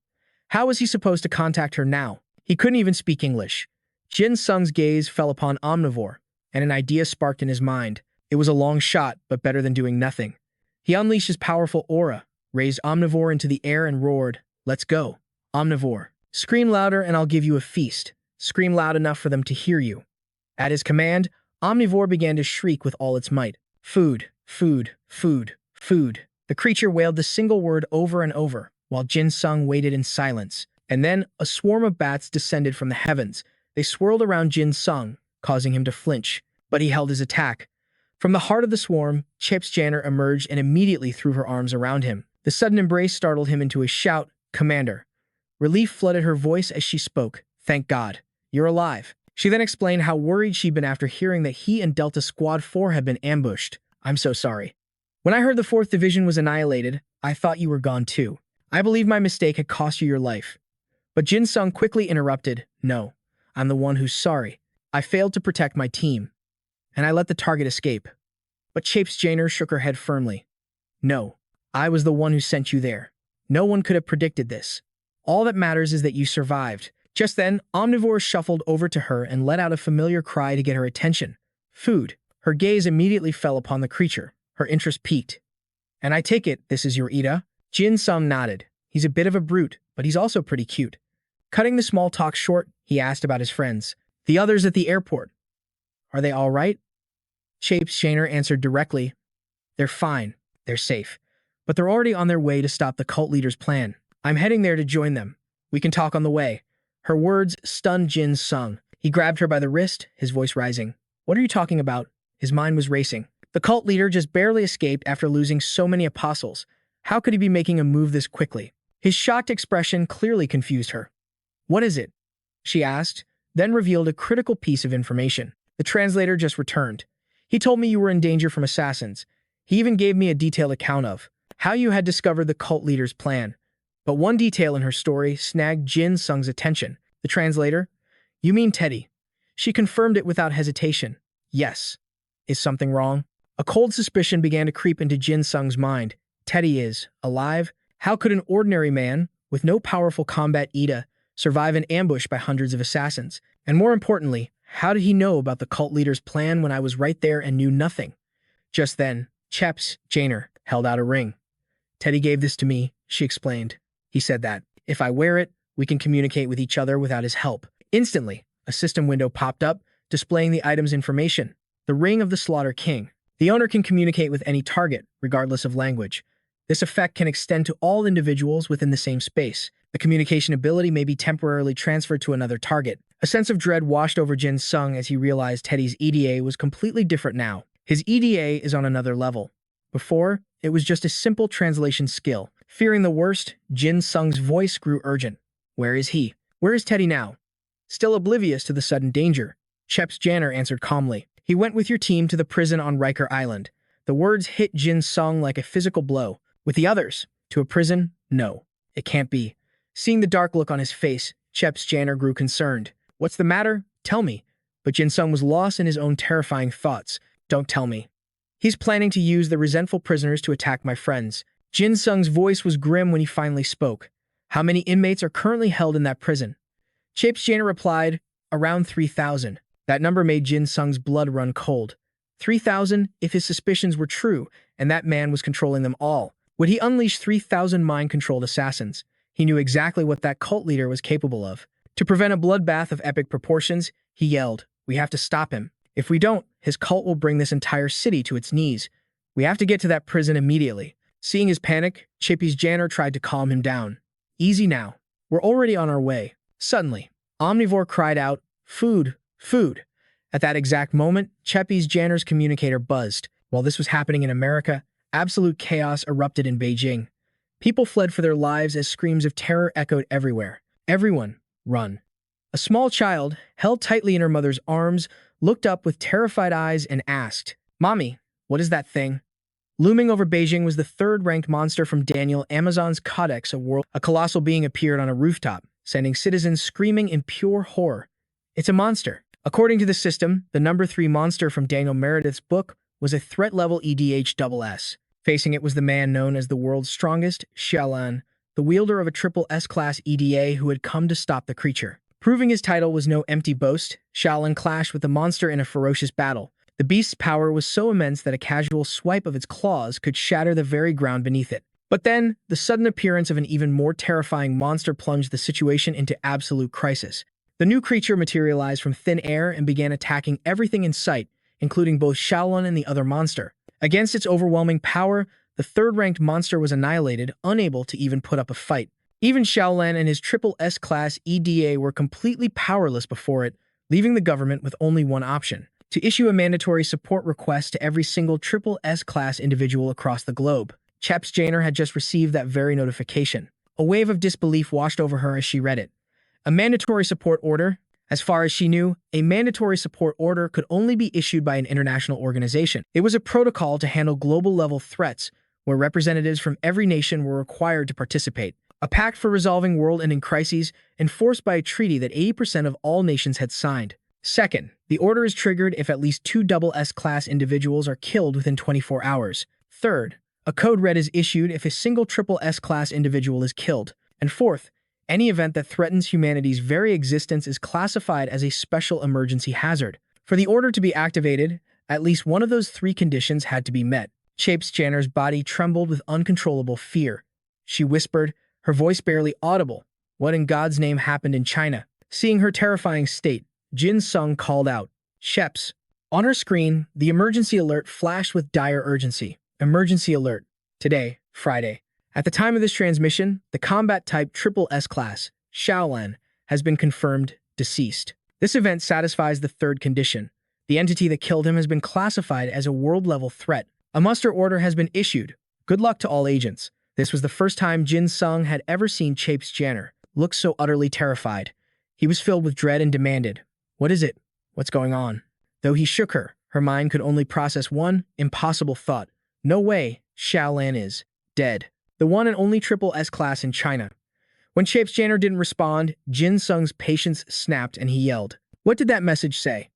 How was he supposed to contact her now? He couldn't even speak English. Jin Sung's gaze fell upon Omnivore, and an idea sparked in his mind. It was a long shot, but better than doing nothing. He unleashed his powerful aura, raised Omnivore into the air and roared, "Let's go, Omnivore. Scream louder and I'll give you a feast. Scream loud enough for them to hear you." At his command, Omnivore began to shriek with all its might. Food, food, food, food. The creature wailed the single word over and over, while Jin Sung waited in silence. And then a swarm of bats descended from the heavens. They swirled around Jin Sung, causing him to flinch. But he held his attack. From the heart of the swarm, Chapes Janer emerged and immediately threw her arms around him. The sudden embrace startled him into a shout, "Commander." Relief flooded her voice as she spoke. "Thank God. You're alive." She then explained how worried she'd been after hearing that he and Delta Squad 4 had been ambushed. "I'm so sorry. When I heard the 4th Division was annihilated, I thought you were gone too. I believe my mistake had cost you your life." But Jin Sung quickly interrupted. "No, I'm the one who's sorry. I failed to protect my team, and I let the target escape." But Chapes Janer shook her head firmly. "No, I was the one who sent you there. No one could have predicted this. All that matters is that you survived." Just then, Omnivore shuffled over to her and let out a familiar cry to get her attention. Food. Her gaze immediately fell upon the creature. Her interest piqued. "And I take it this is your Ida?" Jin Sung nodded. He's a bit of a brute, but he's also pretty cute. Cutting the small talk short, he asked about his friends. "The others at the airport. Are they all right?" Chapes Janer answered directly. "They're fine. They're safe. But they're already on their way to stop the cult leader's plan. I'm heading there to join them. We can talk on the way." Her words stunned Jin Sung. He grabbed her by the wrist, his voice rising. "What are you talking about?" His mind was racing. The cult leader just barely escaped after losing so many apostles. How could he be making a move this quickly? His shocked expression clearly confused her. "What is it?" she asked, then revealed a critical piece of information. "The translator just returned. He told me you were in danger from assassins. He even gave me a detailed account of how you had discovered the cult leader's plan." But one detail in her story snagged Jin Sung's attention. The translator? "You mean Teddy." She confirmed it without hesitation. "Yes." Is something wrong? A cold suspicion began to creep into Jin Sung's mind. Teddy is alive? How could an ordinary man, with no powerful combat Ida, survive an ambush by hundreds of assassins? And more importantly, how did he know about the cult leader's plan when I was right there and knew nothing? Just then, Chapes Janer held out a ring. "Teddy gave this to me," she explained. "He said that if I wear it, we can communicate with each other without his help." Instantly, a system window popped up, displaying the item's information. The Ring of the Slaughter King. The owner can communicate with any target, regardless of language. This effect can extend to all individuals within the same space. The communication ability may be temporarily transferred to another target. A sense of dread washed over Jin Sung as he realized Teddy's EDA was completely different now. His EDA is on another level. Before, it was just a simple translation skill. Fearing the worst, Jin Sung's voice grew urgent. "Where is he? Where is Teddy now?" Still oblivious to the sudden danger, Chapes Janer answered calmly. "He went with your team to the prison on Riker Island." The words hit Jin Sung like a physical blow. "With the others? To a prison? No. It can't be." Seeing the dark look on his face, Chapes Janer grew concerned. "What's the matter? Tell me." But Jin Sung was lost in his own terrifying thoughts. "Don't tell me. He's planning to use the resentful prisoners to attack my friends." Jin Sung's voice was grim when he finally spoke. "How many inmates are currently held in that prison?" Chapes Janer replied, "Around 3,000. That number made Jin Sung's blood run cold. 3,000 if his suspicions were true, and that man was controlling them all. Would he unleash 3,000 mind-controlled assassins? He knew exactly what that cult leader was capable of. To prevent a bloodbath of epic proportions, he yelled, "We have to stop him. If we don't, his cult will bring this entire city to its knees. We have to get to that prison immediately." Seeing his panic, Chippy's janitor tried to calm him down. "Easy now. We're already on our way." Suddenly, Omnivore cried out, "Food! Food!" At that exact moment, Chippy's janitor's communicator buzzed. While this was happening in America, absolute chaos erupted in Beijing. People fled for their lives as screams of terror echoed everywhere. "Everyone, run." A small child, held tightly in her mother's arms, looked up with terrified eyes and asked, "Mommy, what is that thing?" Looming over Beijing was the third-ranked monster from Daniel Amazon's Codex of World. A colossal being appeared on a rooftop, sending citizens screaming in pure horror. "It's a monster." According to the system, the number 3 monster from Daniel Meredith's book was a threat level EDHSS. Facing it was the man known as the world's strongest, Xiaolan, the wielder of a triple S-class EDA who had come to stop the creature. Proving his title was no empty boast, Xiaolan clashed with the monster in a ferocious battle. The beast's power was so immense that a casual swipe of its claws could shatter the very ground beneath it. But then, the sudden appearance of an even more terrifying monster plunged the situation into absolute crisis. The new creature materialized from thin air and began attacking everything in sight, including both Xiaolan and the other monster. Against its overwhelming power, the third-ranked monster was annihilated, unable to even put up a fight. Even Xiaolan and his triple S-class EDA were completely powerless before it, leaving the government with only one option: to issue a mandatory support request to every single triple S-class individual across the globe. Chep's Janer had just received that very notification. A wave of disbelief washed over her as she read it. A mandatory support order? As far as she knew, a mandatory support order could only be issued by an international organization. It was a protocol to handle global-level threats, where representatives from every nation were required to participate. A pact for resolving world-ending crises enforced by a treaty that 80% of all nations had signed. Second, the order is triggered if at least 2 double S-class individuals are killed within 24 hours. Third, a code red is issued if a single triple S-class individual is killed. And fourth, any event that threatens humanity's very existence is classified as a special emergency hazard. For the order to be activated, at least one of those 3 conditions had to be met. Chapes Janner's body trembled with uncontrollable fear. She whispered, her voice barely audible, "What in God's name happened in China?" Seeing her terrifying state, Jin Sung called out, "Sheps." On her screen, the emergency alert flashed with dire urgency. Emergency alert. Today, Friday. At the time of this transmission, the combat-type triple S-class, Xiaolan, has been confirmed deceased. This event satisfies the third condition. The entity that killed him has been classified as a world-level threat. A muster order has been issued. Good luck to all agents. This was the first time Jin Sung had ever seen Chapes Janner look so utterly terrified. He was filled with dread and demanded, "What is it? What's going on?" Though he shook her, her mind could only process one impossible thought. No way, Xiaolan is dead. The one and only triple S-class in China. When Chapes Janner didn't respond, Jin Sung's patience snapped and he yelled, "What did that message say?"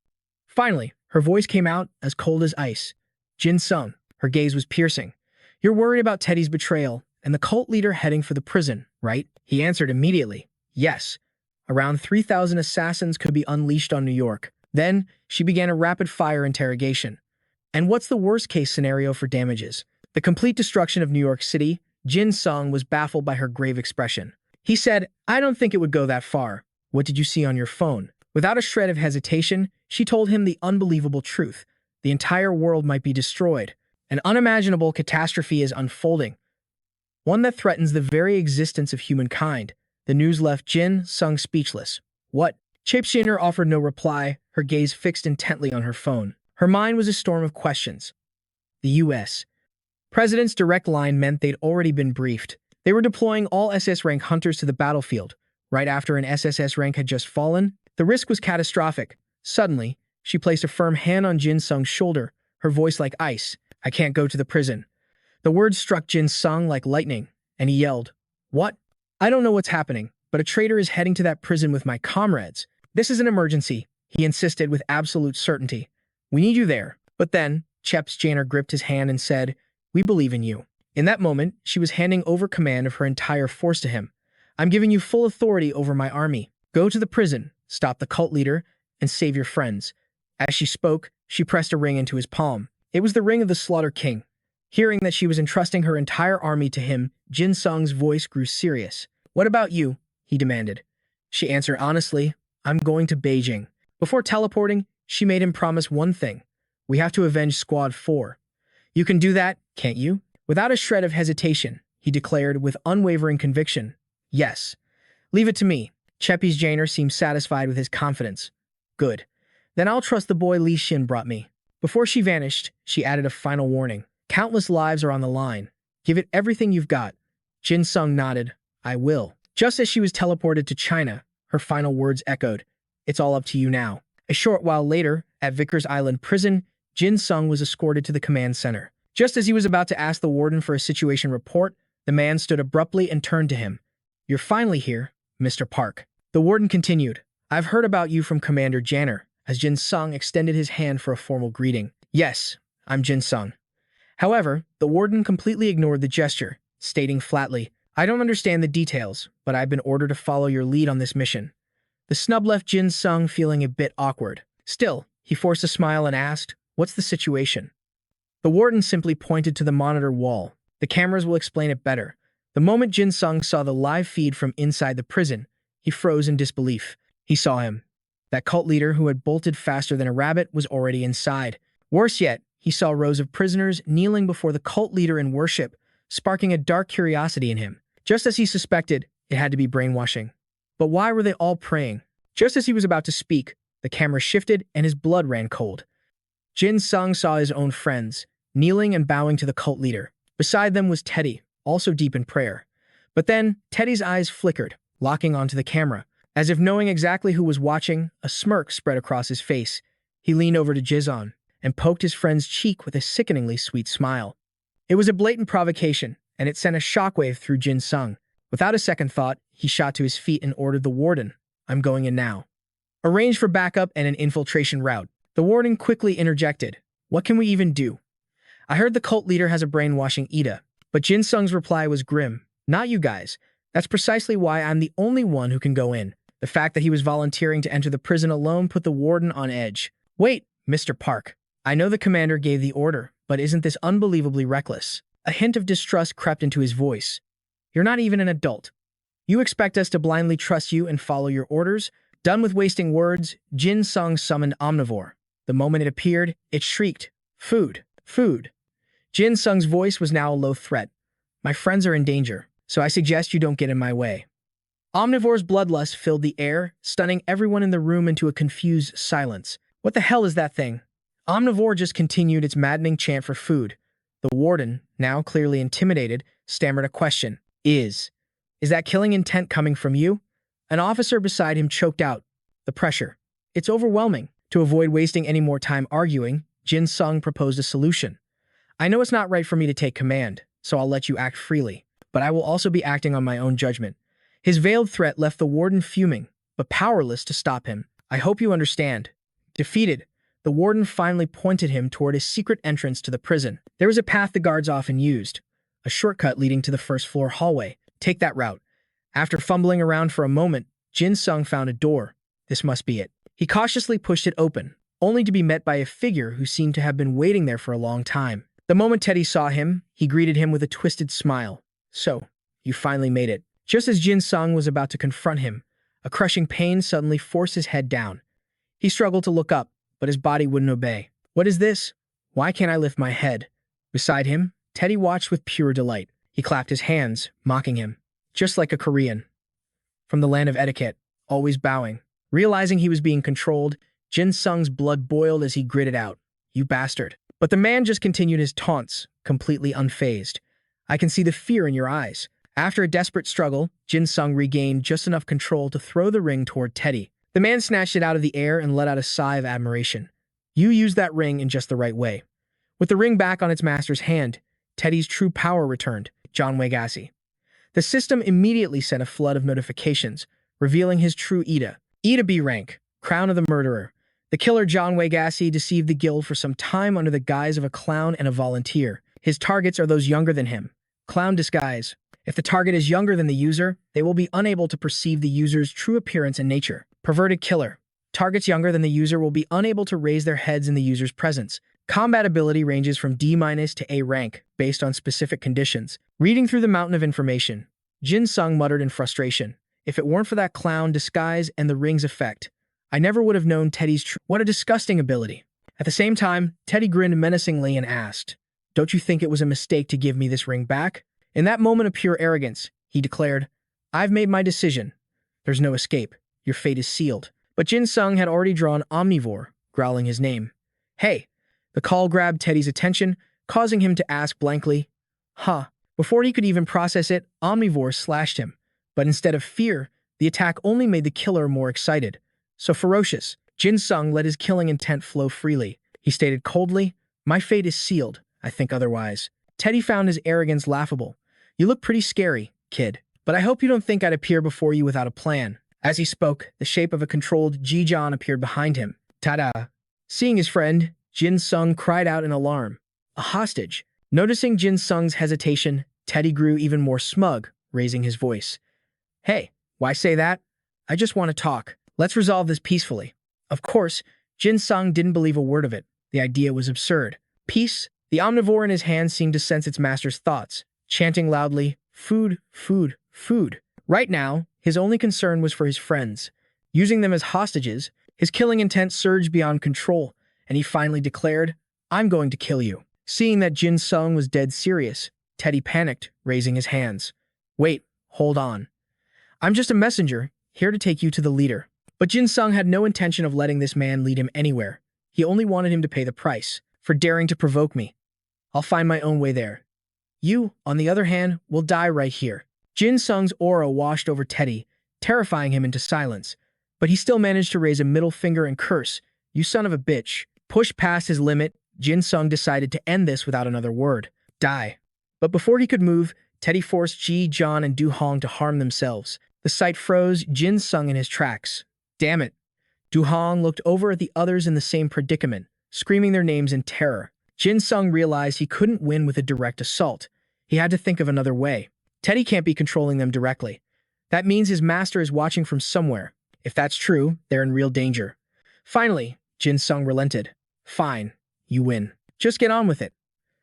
Finally, her voice came out as cold as ice. "Jin Sung." Her gaze was piercing. "You're worried about Teddy's betrayal and the cult leader heading for the prison, right?" He answered immediately, "Yes. Around 3,000 assassins could be unleashed on New York." Then, she began a rapid-fire interrogation. "And what's the worst-case scenario for damages?" The complete destruction of New York City. Jin Sung was baffled by her grave expression. He said, "I don't think it would go that far. What did you see on your phone?" Without a shred of hesitation, she told him the unbelievable truth. The entire world might be destroyed. An unimaginable catastrophe is unfolding. One that threatens the very existence of humankind. The news left Jin Sung speechless. "What?" Chapes Janner offered no reply, her gaze fixed intently on her phone. Her mind was a storm of questions. The U.S. President's direct line meant they'd already been briefed. They were deploying all SS rank hunters to the battlefield. Right after an SSS rank had just fallen, the risk was catastrophic. Suddenly, she placed a firm hand on Jin Sung's shoulder, her voice like ice. "I can't go to the prison." The words struck Jin Sung like lightning, and he yelled, "What?" "I don't know what's happening, but a traitor is heading to that prison with my comrades. This is an emergency," he insisted with absolute certainty. "We need you there." But then, Chapes Janner gripped his hand and said, "We believe in you." In that moment, she was handing over command of her entire force to him. "I'm giving you full authority over my army. Go to the prison, stop the cult leader, and save your friends." As she spoke, she pressed a ring into his palm. It was the ring of the Slaughter King. Hearing that she was entrusting her entire army to him, Jin Sung's voice grew serious. "What about you?" he demanded. She answered honestly, I'm going to Beijing. Before teleporting, she made him promise one thing. We have to avenge Squad 4. You can do that, can't you? Without a shred of hesitation, he declared with unwavering conviction, yes. Leave it to me. Cheppy's Jainer seemed satisfied with his confidence. Good. Then I'll trust the boy Li Xin brought me. Before she vanished, she added a final warning. Countless lives are on the line. Give it everything you've got. Jin Sung nodded. I will. Just as she was teleported to China, her final words echoed. It's all up to you now. A short while later, at Vickers Island Prison, Jin Sung was escorted to the command center. Just as he was about to ask the warden for a situation report, the man stood abruptly and turned to him. You're finally here, Mr. Park. The warden continued. I've heard about you from Commander Janner, as Jin Sung extended his hand for a formal greeting. Yes, I'm Jin Sung. However, the warden completely ignored the gesture, stating flatly, I don't understand the details, but I've been ordered to follow your lead on this mission. The snub left Jin Sung feeling a bit awkward. Still, he forced a smile and asked, what's the situation? The warden simply pointed to the monitor wall. The cameras will explain it better. The moment Jin Sung saw the live feed from inside the prison, he froze in disbelief. He saw him. That cult leader who had bolted faster than a rabbit was already inside. Worse yet, he saw rows of prisoners kneeling before the cult leader in worship, sparking a dark curiosity in him. Just as he suspected, it had to be brainwashing. But why were they all praying? Just as he was about to speak, the camera shifted and his blood ran cold. Jin Sung saw his own friends, kneeling and bowing to the cult leader. Beside them was Teddy, also deep in prayer. But then, Teddy's eyes flickered, locking onto the camera. As if knowing exactly who was watching, a smirk spread across his face. He leaned over to Jizon and poked his friend's cheek with a sickeningly sweet smile. It was a blatant provocation, and it sent a shockwave through Jin Sung. Without a second thought, he shot to his feet and ordered the warden, I'm going in now. Arrange for backup and an infiltration route. The warden quickly interjected. What can we even do? I heard the cult leader has a brainwashing Ida, but Jin Sung's reply was grim. Not you guys. That's precisely why I'm the only one who can go in. The fact that he was volunteering to enter the prison alone put the warden on edge. Wait, Mr. Park. I know the commander gave the order, but isn't this unbelievably reckless? A hint of distrust crept into his voice. You're not even an adult. You expect us to blindly trust you and follow your orders? Done with wasting words, Jin Sung summoned Omnivore. The moment it appeared, it shrieked, Food! Food! Jin Sung's voice was now a low threat. My friends are in danger, so I suggest you don't get in my way. Omnivore's bloodlust filled the air, stunning everyone in the room into a confused silence. What the hell is that thing? Omnivore just continued its maddening chant for food. The warden, now clearly intimidated, stammered a question. Is that killing intent coming from you? An officer beside him choked out. The pressure. It's overwhelming. To avoid wasting any more time arguing, Jin Sung proposed a solution. I know it's not right for me to take command, so I'll let you act freely, but I will also be acting on my own judgment. His veiled threat left the warden fuming, but powerless to stop him. I hope you understand. Defeated, the warden finally pointed him toward his secret entrance to the prison. There was a path the guards often used, a shortcut leading to the first-floor hallway. Take that route. After fumbling around for a moment, Jin Sung found a door. This must be it. He cautiously pushed it open, only to be met by a figure who seemed to have been waiting there for a long time. The moment Teddy saw him, he greeted him with a twisted smile. So, you finally made it. Just as Jin Sung was about to confront him, a crushing pain suddenly forced his head down. He struggled to look up, but his body wouldn't obey. What is this? Why can't I lift my head? Beside him, Teddy watched with pure delight. He clapped his hands, mocking him. Just like a Korean. From the land of etiquette, always bowing. Realizing he was being controlled, Jin Sung's blood boiled as he gritted out. You bastard. But the man just continued his taunts, completely unfazed. I can see the fear in your eyes. After a desperate struggle, Jin Sung regained just enough control to throw the ring toward Teddy. The man snatched it out of the air and let out a sigh of admiration. You used that ring in just the right way. With the ring back on its master's hand, Teddy's true power returned, John Wegassi. The system immediately sent a flood of notifications, revealing his true Ida. Ida B rank, crown of the murderer. The killer John Wegassi deceived the guild for some time under the guise of a clown and a volunteer. His targets are those younger than him. Clown disguise. If the target is younger than the user, they will be unable to perceive the user's true appearance and nature. Perverted killer. Targets younger than the user will be unable to raise their heads in the user's presence. Combat ability ranges from D- to A rank, based on specific conditions. Reading through the mountain of information, Jin Sung muttered in frustration. If it weren't for that clown disguise and the ring's effect, I never would have known Teddy's What a disgusting ability. At the same time, Teddy grinned menacingly and asked, "Don't you think it was a mistake to give me this ring back?" In that moment of pure arrogance, he declared, "I've made my decision. There's no escape. Your fate is sealed." But Jin Sung had already drawn Omnivore, growling his name. "Hey!" The call grabbed Teddy's attention, causing him to ask blankly, "Huh?" Before he could even process it, Omnivore slashed him. But instead of fear, the attack only made the killer more excited. So ferocious, Jin Sung let his killing intent flow freely. He stated coldly, "My fate is sealed. I think otherwise." Teddy found his arrogance laughable. "You look pretty scary, kid. But I hope you don't think I'd appear before you without a plan." As he spoke, the shape of a controlled Jijan appeared behind him. Ta-da! Seeing his friend, Jin Sung cried out in alarm. A hostage. Noticing Jin Sung's hesitation, Teddy grew even more smug, raising his voice. "Hey, why say that? I just want to talk. Let's resolve this peacefully." Of course, Jin Sung didn't believe a word of it. The idea was absurd. Peace? The omnivore in his hand seemed to sense its master's thoughts, chanting loudly, "Food, food, food." Right now, his only concern was for his friends. Using them as hostages, his killing intent surged beyond control, and he finally declared, "I'm going to kill you." Seeing that Jin Sung was dead serious, Teddy panicked, raising his hands. "Wait, hold on. I'm just a messenger, here to take you to the leader." But Jin Sung had no intention of letting this man lead him anywhere. He only wanted him to pay the price for daring to provoke me. I'll find my own way there. You, on the other hand, will die right here. Jin Sung's aura washed over Teddy, terrifying him into silence. But he still managed to raise a middle finger and curse, "You son of a bitch." Pushed past his limit, Jin Sung decided to end this without another word. Die. But before he could move, Teddy forced Ji, John, and Du Hong to harm themselves. The sight froze Jin Sung in his tracks. Damn it. Du Hong looked over at the others in the same predicament, screaming their names in terror. Jin Sung realized he couldn't win with a direct assault. He had to think of another way. Teddy can't be controlling them directly. That means his master is watching from somewhere. If that's true, they're in real danger. Finally, Jin Sung relented. "Fine, you win. Just get on with it."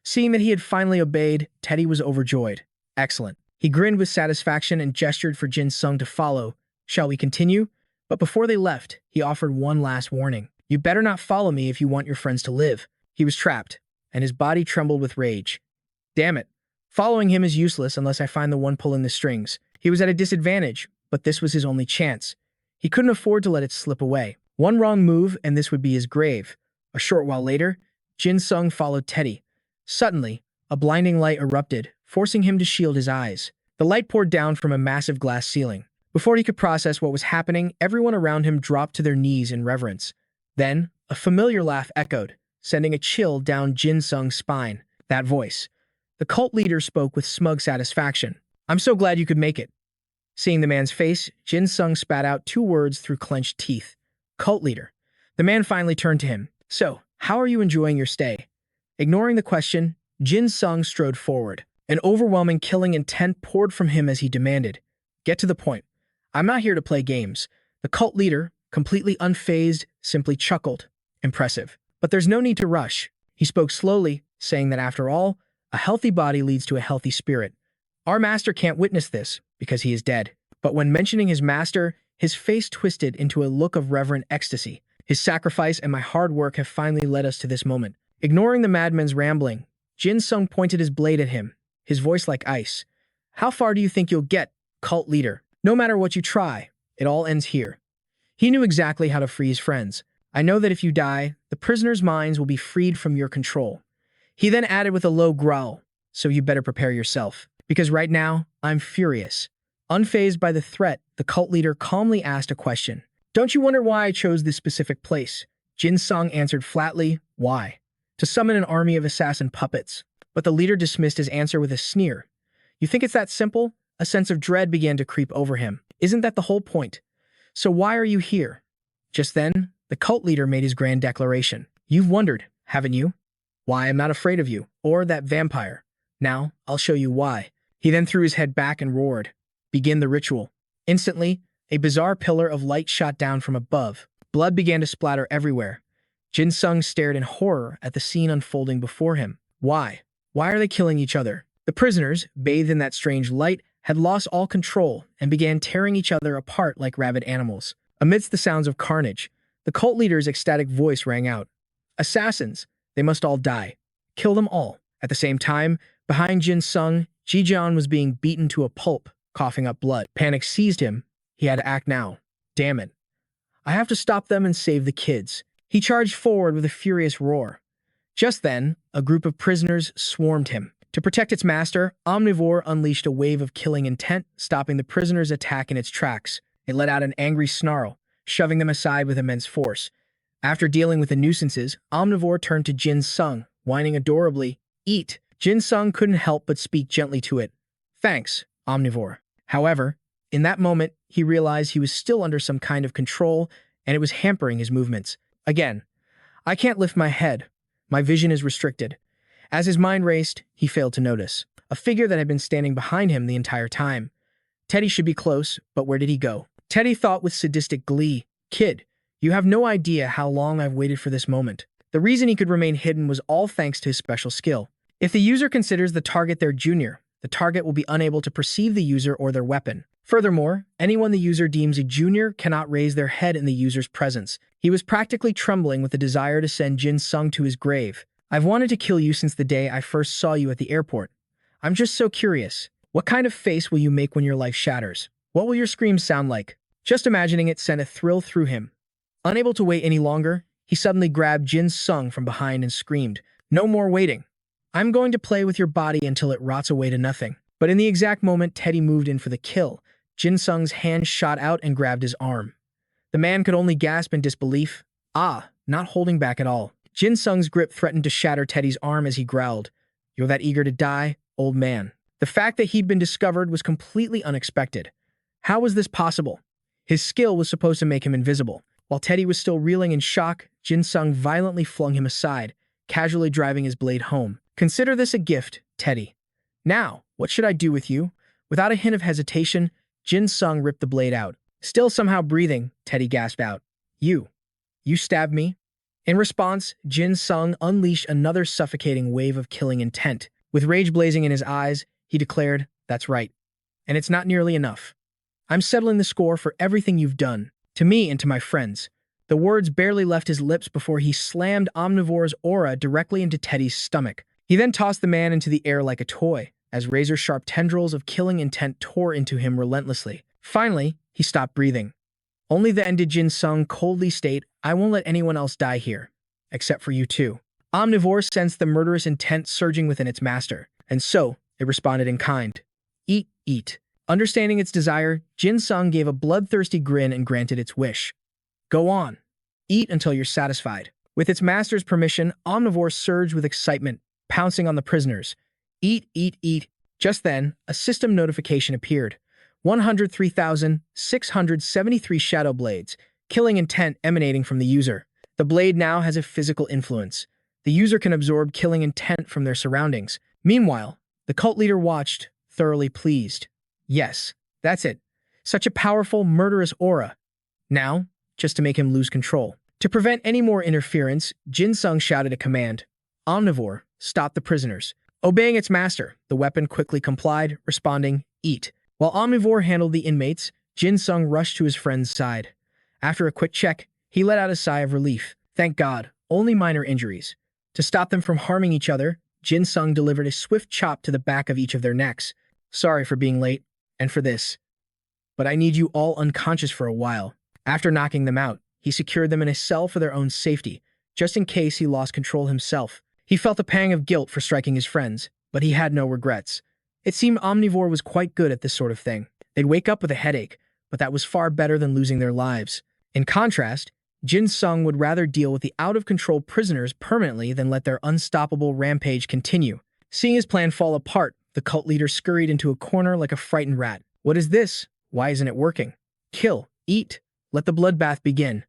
Seeing that he had finally obeyed, Teddy was overjoyed. Excellent. He grinned with satisfaction and gestured for Jin Sung to follow. "Shall we continue?" But before they left, he offered one last warning. "You better not follow me if you want your friends to live." He was trapped, and his body trembled with rage. Damn it. Following him is useless unless I find the one pulling the strings. He was at a disadvantage, but this was his only chance. He couldn't afford to let it slip away. One wrong move, and this would be his grave. A short while later, Jin Sung followed Teddy. Suddenly, a blinding light erupted, forcing him to shield his eyes. The light poured down from a massive glass ceiling. Before he could process what was happening, everyone around him dropped to their knees in reverence. Then, a familiar laugh echoed, sending a chill down Jin Sung's spine. That voice. The cult leader spoke with smug satisfaction. "I'm so glad you could make it." Seeing the man's face, Jin Sung spat out 2 words through clenched teeth. "Cult leader." The man finally turned to him. "So, how are you enjoying your stay?" Ignoring the question, Jin Sung strode forward. An overwhelming killing intent poured from him as he demanded, "Get to the point. I'm not here to play games." The cult leader, completely unfazed, simply chuckled. "Impressive. But there's no need to rush." He spoke slowly, saying that after all, a healthy body leads to a healthy spirit. Our master can't witness this, because he is dead. But when mentioning his master, his face twisted into a look of reverent ecstasy. His sacrifice and my hard work have finally led us to this moment. Ignoring the madman's rambling, Jin Sung pointed his blade at him, his voice like ice. "How far do you think you'll get, cult leader? No matter what you try, it all ends here." He knew exactly how to free his friends. "I know that if you die, the prisoners' minds will be freed from your control." He then added with a low growl, "So you better prepare yourself. Because right now, I'm furious." Unfazed by the threat, the cult leader calmly asked a question. "Don't you wonder why I chose this specific place?" Jin Sung answered flatly, "Why?" "To summon an army of assassin puppets." But the leader dismissed his answer with a sneer. "You think it's that simple?" A sense of dread began to creep over him. "Isn't that the whole point? So why are you here?" Just then, the cult leader made his grand declaration. "You've wondered, haven't you? Why I'm not afraid of you, or that vampire. Now, I'll show you why." He then threw his head back and roared, "Begin the ritual." Instantly, a bizarre pillar of light shot down from above. Blood began to splatter everywhere. Jin Sung stared in horror at the scene unfolding before him. Why? Why are they killing each other? The prisoners, bathed in that strange light, had lost all control and began tearing each other apart like rabid animals. Amidst the sounds of carnage, the cult leader's ecstatic voice rang out. Assassins! They must all die. Kill them all. At the same time, behind Jin Sung, Jijian was being beaten to a pulp, coughing up blood. Panic seized him. He had to act now. Damn it. I have to stop them and save the kids. He charged forward with a furious roar. Just then, a group of prisoners swarmed him. To protect its master, Omnivore unleashed a wave of killing intent, stopping the prisoners' attack in its tracks. It let out an angry snarl, shoving them aside with immense force. After dealing with the nuisances, Omnivore turned to Jin Sung, whining adorably, "Eat." Jin Sung couldn't help but speak gently to it. "Thanks, Omnivore." However, in that moment, he realized he was still under some kind of control, and it was hampering his movements. Again, "I can't lift my head. My vision is restricted." As his mind raced, he failed to notice a figure that had been standing behind him the entire time. Teddy should be close, but where did he go? Teddy thought with sadistic glee, "Kid, you have no idea how long I've waited for this moment." The reason he could remain hidden was all thanks to his special skill. If the user considers the target their junior, the target will be unable to perceive the user or their weapon. Furthermore, anyone the user deems a junior cannot raise their head in the user's presence. He was practically trembling with the desire to send Jin Sung to his grave. "I've wanted to kill you since the day I first saw you at the airport. I'm just so curious. What kind of face will you make when your life shatters? What will your screams sound like?" Just imagining it sent a thrill through him. Unable to wait any longer, he suddenly grabbed Jin Sung from behind and screamed, "No more waiting. I'm going to play with your body until it rots away to nothing." But in the exact moment Teddy moved in for the kill, Jin Sung's hand shot out and grabbed his arm. The man could only gasp in disbelief. Not holding back at all. Jin Sung's grip threatened to shatter Teddy's arm as he growled, "You're that eager to die, old man." The fact that he'd been discovered was completely unexpected. How was this possible? His skill was supposed to make him invisible. While Teddy was still reeling in shock, Jin Sung violently flung him aside, casually driving his blade home. "Consider this a gift, Teddy. Now, what should I do with you?" Without a hint of hesitation, Jin Sung ripped the blade out. Still somehow breathing, Teddy gasped out, You stabbed me?" In response, Jin Sung unleashed another suffocating wave of killing intent. With rage blazing in his eyes, he declared, "That's right. And it's not nearly enough. I'm settling the score for everything you've done, to me and to my friends." The words barely left his lips before he slammed Omnivore's aura directly into Teddy's stomach. He then tossed the man into the air like a toy, as razor-sharp tendrils of killing intent tore into him relentlessly. Finally, he stopped breathing. Only then did Jin Sung coldly state, "I won't let anyone else die here, except for you too." Omnivore sensed the murderous intent surging within its master, and so it responded in kind. "Eat, eat." Understanding its desire, Jin Sung gave a bloodthirsty grin and granted its wish. "Go on. Eat until you're satisfied." With its master's permission, Omnivore surged with excitement, pouncing on the prisoners. "Eat, eat, eat." Just then, a system notification appeared. 103,673 shadow blades, killing intent emanating from the user. The blade now has a physical influence. The user can absorb killing intent from their surroundings. Meanwhile, the cult leader watched, thoroughly pleased. Yes, that's it. Such a powerful, murderous aura. Now, just to make him lose control. To prevent any more interference, Jin Sung shouted a command. "Omnivore, stop the prisoners." Obeying its master, the weapon quickly complied, responding, "Eat." While Omnivore handled the inmates, Jin Sung rushed to his friend's side. After a quick check, he let out a sigh of relief. Thank God, only minor injuries. To stop them from harming each other, Jin Sung delivered a swift chop to the back of each of their necks. "Sorry for being late, and for this. But I need you all unconscious for a while." After knocking them out, he secured them in a cell for their own safety, just in case he lost control himself. He felt a pang of guilt for striking his friends, but he had no regrets. It seemed Omnivore was quite good at this sort of thing. They'd wake up with a headache, but that was far better than losing their lives. In contrast, Jin Sung would rather deal with the out-of-control prisoners permanently than let their unstoppable rampage continue. Seeing his plan fall apart, the cult leader scurried into a corner like a frightened rat. "What is this? Why isn't it working? Kill, eat, let the bloodbath begin."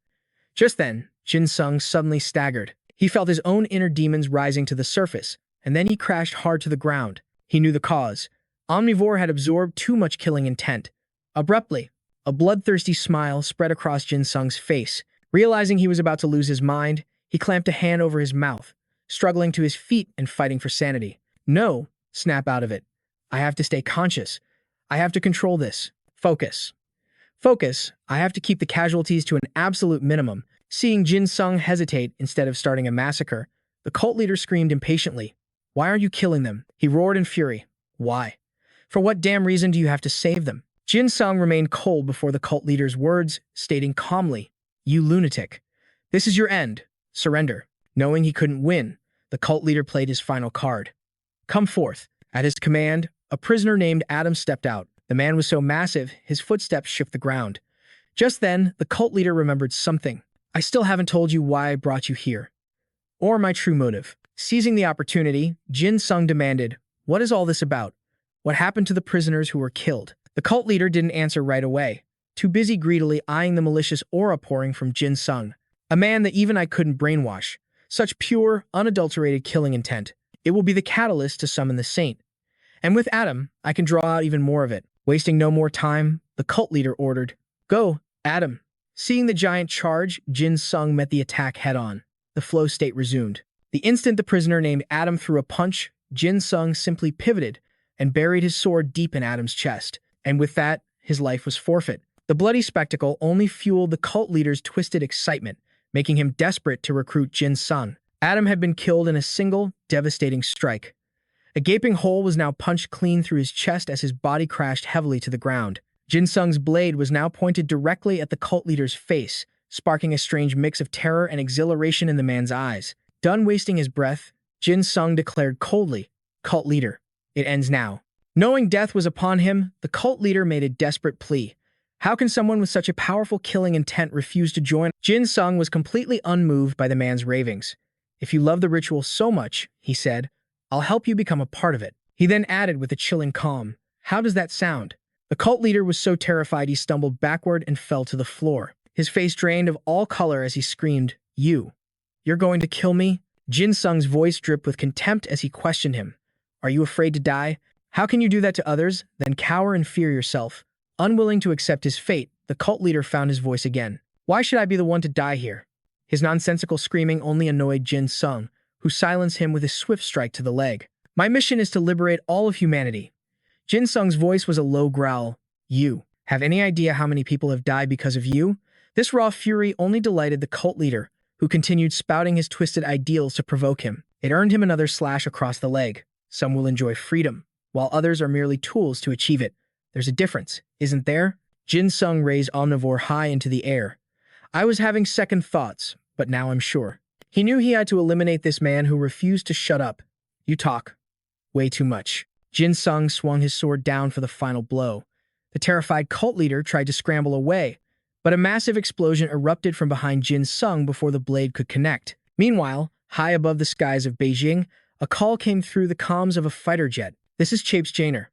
Just then, Jin Sung suddenly staggered. He felt his own inner demons rising to the surface, and then he crashed hard to the ground. He knew the cause. Omnivore had absorbed too much killing intent. Abruptly, a bloodthirsty smile spread across Jin Sung's face. Realizing he was about to lose his mind, he clamped a hand over his mouth, struggling to his feet and fighting for sanity. "No, snap out of it. I have to stay conscious. I have to control this. Focus. Focus. I have to keep the casualties to an absolute minimum. Seeing Jin Sung hesitate instead of starting a massacre, the cult leader screamed impatiently. Why are you killing them? He roared in fury. Why? For what damn reason do you have to save them? Jin Sung remained cold before the cult leader's words, stating calmly, You lunatic. This is your end. Surrender. Knowing he couldn't win, the cult leader played his final card. Come forth. At his command, a prisoner named Adam stepped out. The man was so massive, his footsteps shook the ground. Just then, the cult leader remembered something. I still haven't told you why I brought you here. Or my true motive. Seizing the opportunity, Jin Sung demanded, What is all this about? What happened to the prisoners who were killed? The cult leader didn't answer right away, too busy greedily eyeing the malicious aura pouring from Jin Sung, a man that even I couldn't brainwash. Such pure, unadulterated killing intent. It will be the catalyst to summon the saint. And with Adam, I can draw out even more of it. Wasting no more time, the cult leader ordered, Go, Adam. Seeing the giant charge, Jin Sung met the attack head-on. The flow state resumed. The instant the prisoner named Adam threw a punch, Jin Sung simply pivoted and buried his sword deep in Adam's chest. And with that, his life was forfeit. The bloody spectacle only fueled the cult leader's twisted excitement, making him desperate to recruit Jin Sung. Adam had been killed in a single, devastating strike. A gaping hole was now punched clean through his chest as his body crashed heavily to the ground. Jin Sung's blade was now pointed directly at the cult leader's face, sparking a strange mix of terror and exhilaration in the man's eyes. Done wasting his breath, Jin Sung declared coldly, Cult leader, it ends now. Knowing death was upon him, the cult leader made a desperate plea. How can someone with such a powerful killing intent refuse to join? Jin Sung was completely unmoved by the man's ravings. If you love the ritual so much, he said, I'll help you become a part of it. He then added with a chilling calm, How does that sound? The cult leader was so terrified he stumbled backward and fell to the floor. His face drained of all color as he screamed, You're going to kill me? Jin Sung's voice dripped with contempt as he questioned him. Are you afraid to die? How can you do that to others, then cower and fear yourself? Unwilling to accept his fate, the cult leader found his voice again. Why should I be the one to die here? His nonsensical screaming only annoyed Jin Sung, who silenced him with a swift strike to the leg. My mission is to liberate all of humanity. Jin Sung's voice was a low growl. You have any idea how many people have died because of you? This raw fury only delighted the cult leader, who continued spouting his twisted ideals to provoke him. It earned him another slash across the leg. Some will enjoy freedom, while others are merely tools to achieve it. There's a difference, isn't there? Jin Sung raised Omnivore high into the air. I was having second thoughts, but now I'm sure. He knew he had to eliminate this man who refused to shut up. You talk. Way too much. Jin Sung swung his sword down for the final blow. The terrified cult leader tried to scramble away, but a massive explosion erupted from behind Jin Sung before the blade could connect. Meanwhile, high above the skies of Beijing, a call came through the comms of a fighter jet. This is Chapes Janer.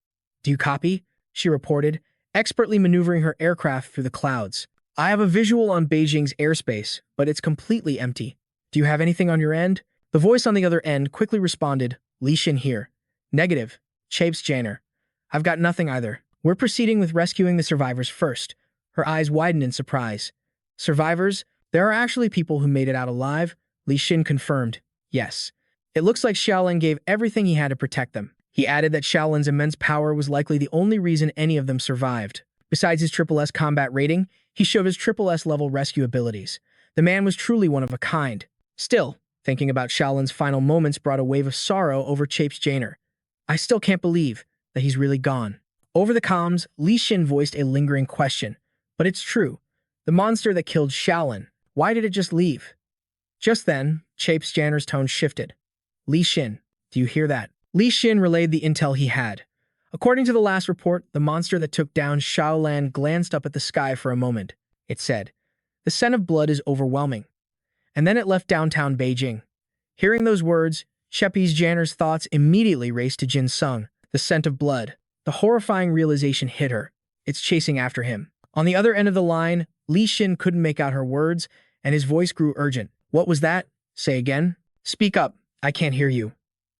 Do you copy? She reported, expertly maneuvering her aircraft through the clouds. I have a visual on Beijing's airspace, but it's completely empty. Do you have anything on your end? The voice on the other end quickly responded, Li Xin here. Negative. Chapes Janer. I've got nothing either. We're proceeding with rescuing the survivors first. Her eyes widened in surprise. Survivors? There are actually people who made it out alive? Li Xin confirmed. Yes. It looks like Xiaolin gave everything he had to protect them. He added that Xiaolin's immense power was likely the only reason any of them survived. Besides his SSS combat rating, he showed his SSS level rescue abilities. The man was truly one of a kind. Still, thinking about Xiaolin's final moments brought a wave of sorrow over Chapes Janer. I still can't believe that he's really gone. Over the comms, Li Xin voiced a lingering question. But it's true. The monster that killed Xiaolin, why did it just leave? Just then, Chapes Janer's tone shifted. Li Xin, do you hear that? Li Xin relayed the intel he had. According to the last report, the monster that took down Xiaolan glanced up at the sky for a moment. It said, The scent of blood is overwhelming. And then it left downtown Beijing. Hearing those words, Chapes Janer's thoughts immediately raced to Jin Sung. The scent of blood. The horrifying realization hit her. It's chasing after him. On the other end of the line, Li Xin couldn't make out her words, and his voice grew urgent. What was that? Say again. Speak up. I can't hear you.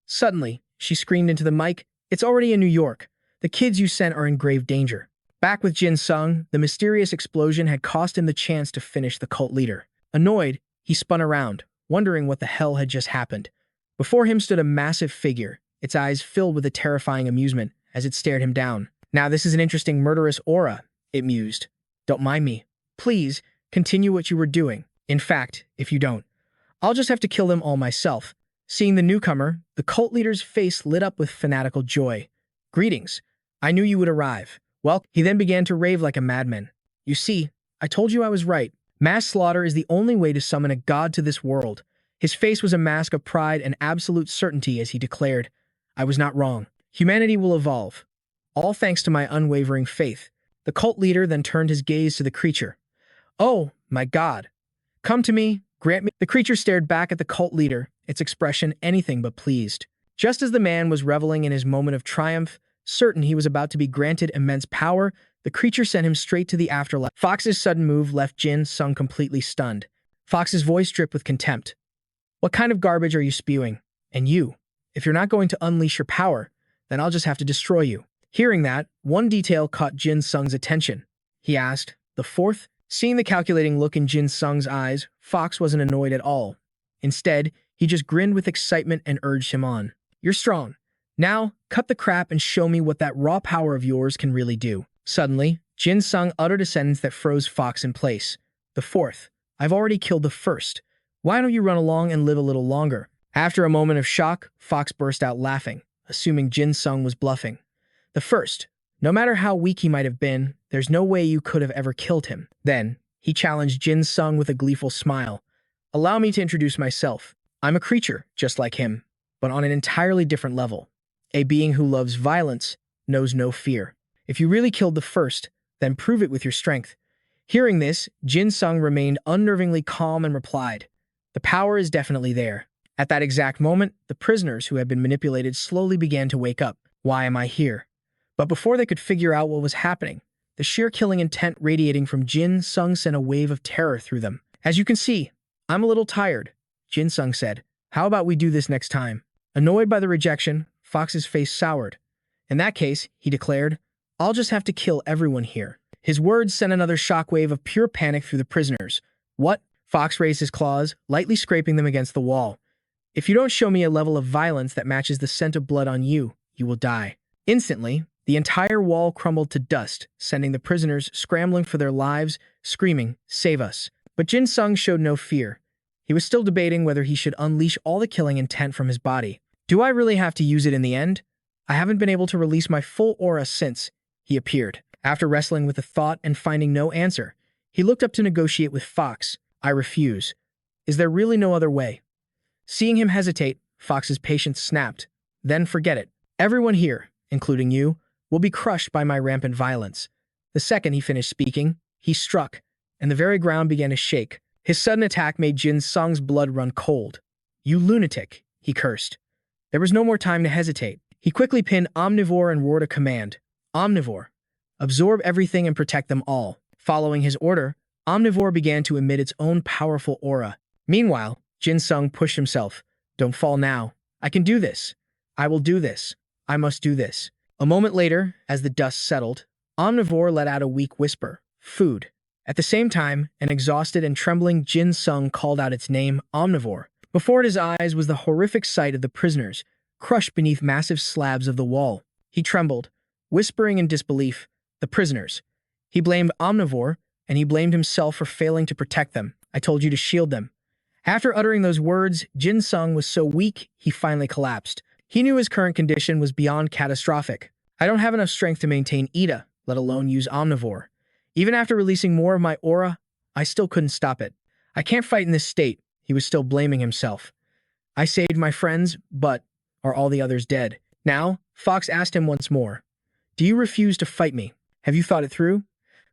Suddenly, she screamed into the mic, It's already in New York. The kids you sent are in grave danger. Back with Jin Sung, the mysterious explosion had cost him the chance to finish the cult leader. Annoyed, he spun around, wondering what the hell had just happened. Before him stood a massive figure, its eyes filled with a terrifying amusement as it stared him down. Now this is an interesting murderous aura, it mused. Don't mind me. Please, continue what you were doing. In fact, if you don't, I'll just have to kill them all myself. Seeing the newcomer, the cult leader's face lit up with fanatical joy. Greetings. I knew you would arrive. Well, he then began to rave like a madman. You see, I told you I was right. Mass slaughter is the only way to summon a god to this world. His face was a mask of pride and absolute certainty as he declared, I was not wrong. Humanity will evolve. All thanks to my unwavering faith. The cult leader then turned his gaze to the creature. Oh, my god. Come to me, grant me. The creature stared back at the cult leader, its expression anything but pleased. Just as the man was reveling in his moment of triumph, certain he was about to be granted immense power, the creature sent him straight to the afterlife. Fox's sudden move left Jin Sung completely stunned. Fox's voice dripped with contempt. What kind of garbage are you spewing? And you, if you're not going to unleash your power, then I'll just have to destroy you. Hearing that, one detail caught Jin Sung's attention. He asked, the fourth? Seeing the calculating look in Jin Sung's eyes, Fox wasn't annoyed at all. Instead, he just grinned with excitement and urged him on. You're strong. Now, cut the crap and show me what that raw power of yours can really do. Suddenly, Jin Sung uttered a sentence that froze Fox in place. The fourth. I've already killed the first. Why don't you run along and live a little longer? After a moment of shock, Fox burst out laughing, assuming Jin Sung was bluffing. The first. No matter how weak he might have been, there's no way you could have ever killed him. Then, he challenged Jin Sung with a gleeful smile. Allow me to introduce myself. I'm a creature, just like him, but on an entirely different level. A being who loves violence, knows no fear. If you really killed the first, then prove it with your strength. Hearing this, Jin Sung remained unnervingly calm and replied, the power is definitely there. At that exact moment, the prisoners who had been manipulated slowly began to wake up. Why am I here? But before they could figure out what was happening, the sheer killing intent radiating from Jin Sung sent a wave of terror through them. As you can see, I'm a little tired, Jin Sung said. How about we do this next time? Annoyed by the rejection, Fox's face soured. In that case, he declared, I'll just have to kill everyone here. His words sent another shockwave of pure panic through the prisoners. What? Fox raised his claws, lightly scraping them against the wall. If you don't show me a level of violence that matches the scent of blood on you, you will die. Instantly, the entire wall crumbled to dust, sending the prisoners scrambling for their lives, screaming, save us. But Jin Sung showed no fear. He was still debating whether he should unleash all the killing intent from his body. Do I really have to use it in the end? I haven't been able to release my full aura since he appeared. After wrestling with the thought and finding no answer, he looked up to negotiate with Fox. I refuse. Is there really no other way? Seeing him hesitate, Fox's patience snapped. Then forget it. Everyone here, including you, will be crushed by my rampant violence. The second he finished speaking, he struck, and the very ground began to shake. His sudden attack made Jin Sung's blood run cold. You lunatic, he cursed. There was no more time to hesitate. He quickly pinned Omnivore and roared a command. Omnivore, absorb everything and protect them all. Following his order, Omnivore began to emit its own powerful aura. Meanwhile, Jin Sung pushed himself. Don't fall now. I can do this. I will do this. I must do this. A moment later, as the dust settled, Omnivore let out a weak whisper. Food. At the same time, an exhausted and trembling Jin Sung called out its name, Omnivore. Before his eyes was the horrific sight of the prisoners, crushed beneath massive slabs of the wall. He trembled, whispering in disbelief, the prisoners. He blamed Omnivore, and he blamed himself for failing to protect them. I told you to shield them. After uttering those words, Jin Sung was so weak, he finally collapsed. He knew his current condition was beyond catastrophic. I don't have enough strength to maintain Ida, let alone use Omnivore. Even after releasing more of my aura, I still couldn't stop it. I can't fight in this state, he was still blaming himself. I saved my friends, but are all the others dead? Now, Fox asked him once more. Do you refuse to fight me? Have you thought it through?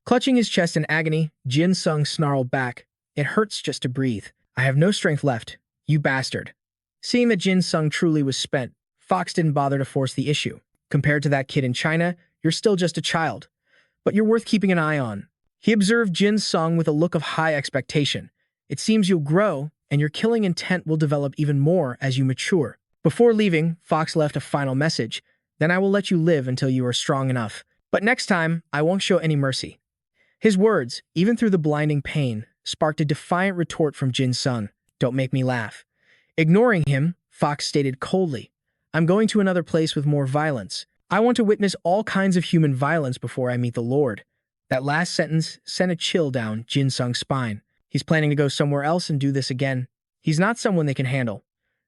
Clutching his chest in agony, Jin Sung snarled back. It hurts just to breathe. I have no strength left, you bastard. Seeing that Jin Sung truly was spent, Fox didn't bother to force the issue. Compared to that kid in China, you're still just a child. But you're worth keeping an eye on. He observed Jin Sung with a look of high expectation. It seems you'll grow, and your killing intent will develop even more as you mature. Before leaving, Fox left a final message. Then I will let you live until you are strong enough. But next time, I won't show any mercy. His words, even through the blinding pain, sparked a defiant retort from Jin Sung. Don't make me laugh. Ignoring him, Fox stated coldly, I'm going to another place with more violence. I want to witness all kinds of human violence before I meet the Lord. That last sentence sent a chill down Jin Sung's spine. He's planning to go somewhere else and do this again. He's not someone they can handle.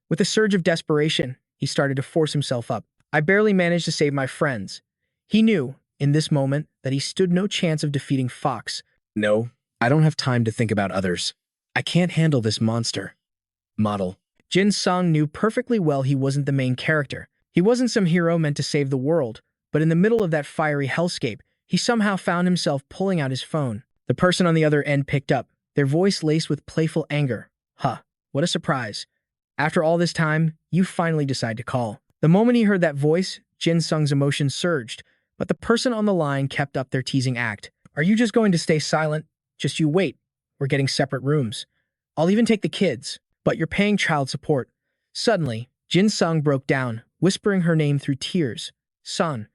With a surge of desperation, he started to force himself up. I barely managed to save my friends. He knew, in this moment, that he stood no chance of defeating Fox. No, I don't have time to think about others. I can't handle this monster. Model. Jin Sung knew perfectly well he wasn't the main character. He wasn't some hero meant to save the world, but in the middle of that fiery hellscape, he somehow found himself pulling out his phone. The person on the other end picked up, their voice laced with playful anger. Huh, what a surprise. After all this time, you finally decide to call. The moment he heard that voice, Jin Sung's emotions surged, but the person on the line kept up their teasing act. Are you just going to stay silent? Just you wait. We're getting separate rooms. I'll even take the kids, but you're paying child support. Suddenly, Jin Sung broke down, whispering her name through tears. Son.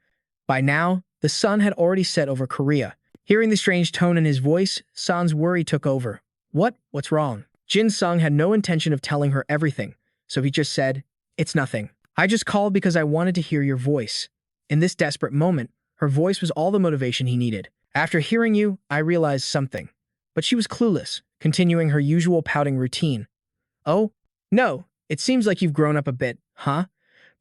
By now, the sun had already set over Korea. Hearing the strange tone in his voice, Son's worry took over. What's wrong? Jin Sung had no intention of telling her everything, so he just said, It's nothing. I just called because I wanted to hear your voice. In this desperate moment, her voice was all the motivation he needed. After hearing you, I realized something. But she was clueless, continuing her usual pouting routine. Oh? No, it seems like you've grown up a bit, huh?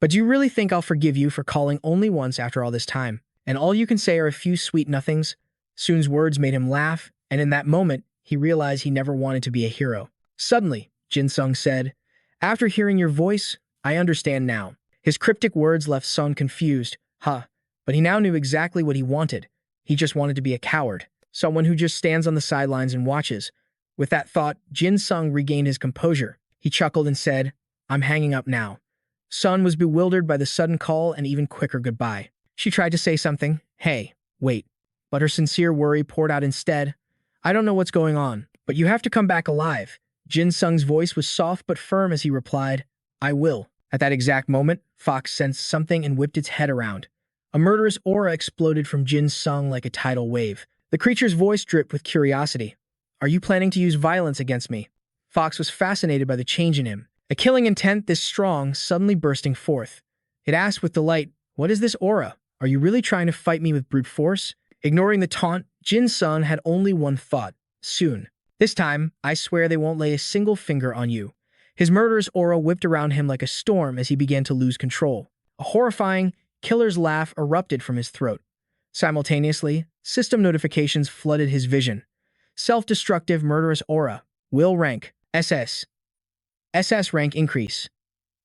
But do you really think I'll forgive you for calling only once after all this time? And all you can say are a few sweet nothings? Soon's words made him laugh, and in that moment, he realized he never wanted to be a hero. Suddenly, Jin Sung said, After hearing your voice, I understand now. His cryptic words left Son confused. But he now knew exactly what he wanted. He just wanted to be a coward, someone who just stands on the sidelines and watches. With that thought, Jin Sung regained his composure. He chuckled and said, I'm hanging up now. Son was bewildered by the sudden call and even quicker goodbye. She tried to say something. Hey, wait. But her sincere worry poured out instead. I don't know what's going on, but you have to come back alive. Jin Sung's voice was soft but firm as he replied, I will. At that exact moment, Fox sensed something and whipped its head around. A murderous aura exploded from Jin Sung like a tidal wave. The creature's voice dripped with curiosity. Are you planning to use violence against me? Fox was fascinated by the change in him. A killing intent this strong suddenly bursting forth. It asked with delight, What is this aura? Are you really trying to fight me with brute force? Ignoring the taunt, Jin Sung had only one thought. Soon. This time, I swear they won't lay a single finger on you. His murderous aura whipped around him like a storm as he began to lose control. A horrifying, killer's laugh erupted from his throat. Simultaneously, system notifications flooded his vision. Self-destructive murderous aura. Will rank. SS. SS rank increase.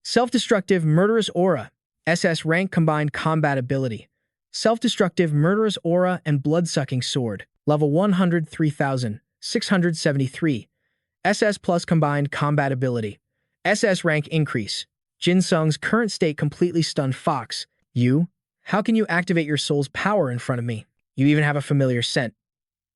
Self-destructive murderous aura. SS rank combined combat ability. Self-destructive murderous aura and blood-sucking sword. Level 103,673. SS plus combined combat ability. SS rank increase. Jin Sung's current state completely stunned Fox. You? How can you activate your soul's power in front of me? You even have a familiar scent.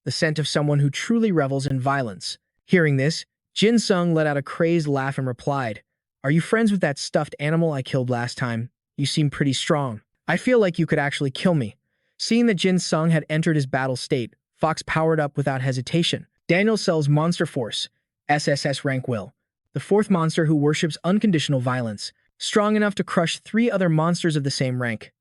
The scent of someone who truly revels in violence. Hearing this, Jin Sung let out a crazed laugh and replied, Are you friends with that stuffed animal I killed last time? You seem pretty strong. I feel like you could actually kill me. Seeing that Jin Sung had entered his battle state, Fox powered up without hesitation. Daniel Cell's Monster Force. SSS rank Will. The fourth monster who worships unconditional violence. Strong enough to crush 3 other monsters of the same rank.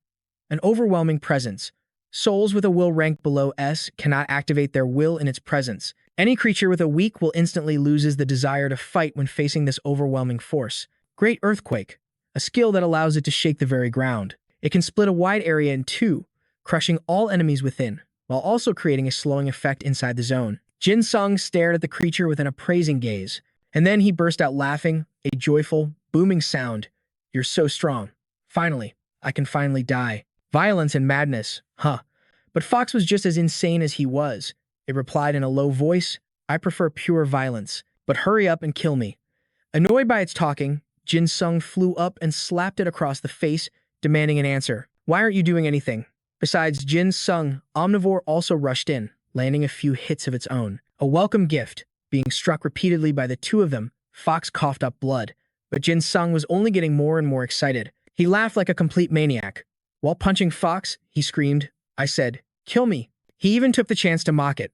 An overwhelming presence. Souls with a will rank below S cannot activate their will in its presence. Any creature with a weak will instantly loses the desire to fight when facing this overwhelming force. Great Earthquake. A skill that allows it to shake the very ground. It can split a wide area in 2, crushing all enemies within, while also creating a slowing effect inside the zone. Jin Sung stared at the creature with an appraising gaze, and then he burst out laughing, a joyful, booming sound. You're so strong. Finally, I can finally die. Violence and madness, But Fox was just as insane as he was. It replied in a low voice, I prefer pure violence, but hurry up and kill me. Annoyed by its talking, Jin Sung flew up and slapped it across the face, demanding an answer. Why aren't you doing anything? Besides Jin Sung, Omnivore also rushed in, landing a few hits of its own. A welcome gift. Being struck repeatedly by the two of them, Fox coughed up blood, but Jin Sung was only getting more and more excited. He laughed like a complete maniac. While punching Fox, he screamed, I said, kill me. He even took the chance to mock it.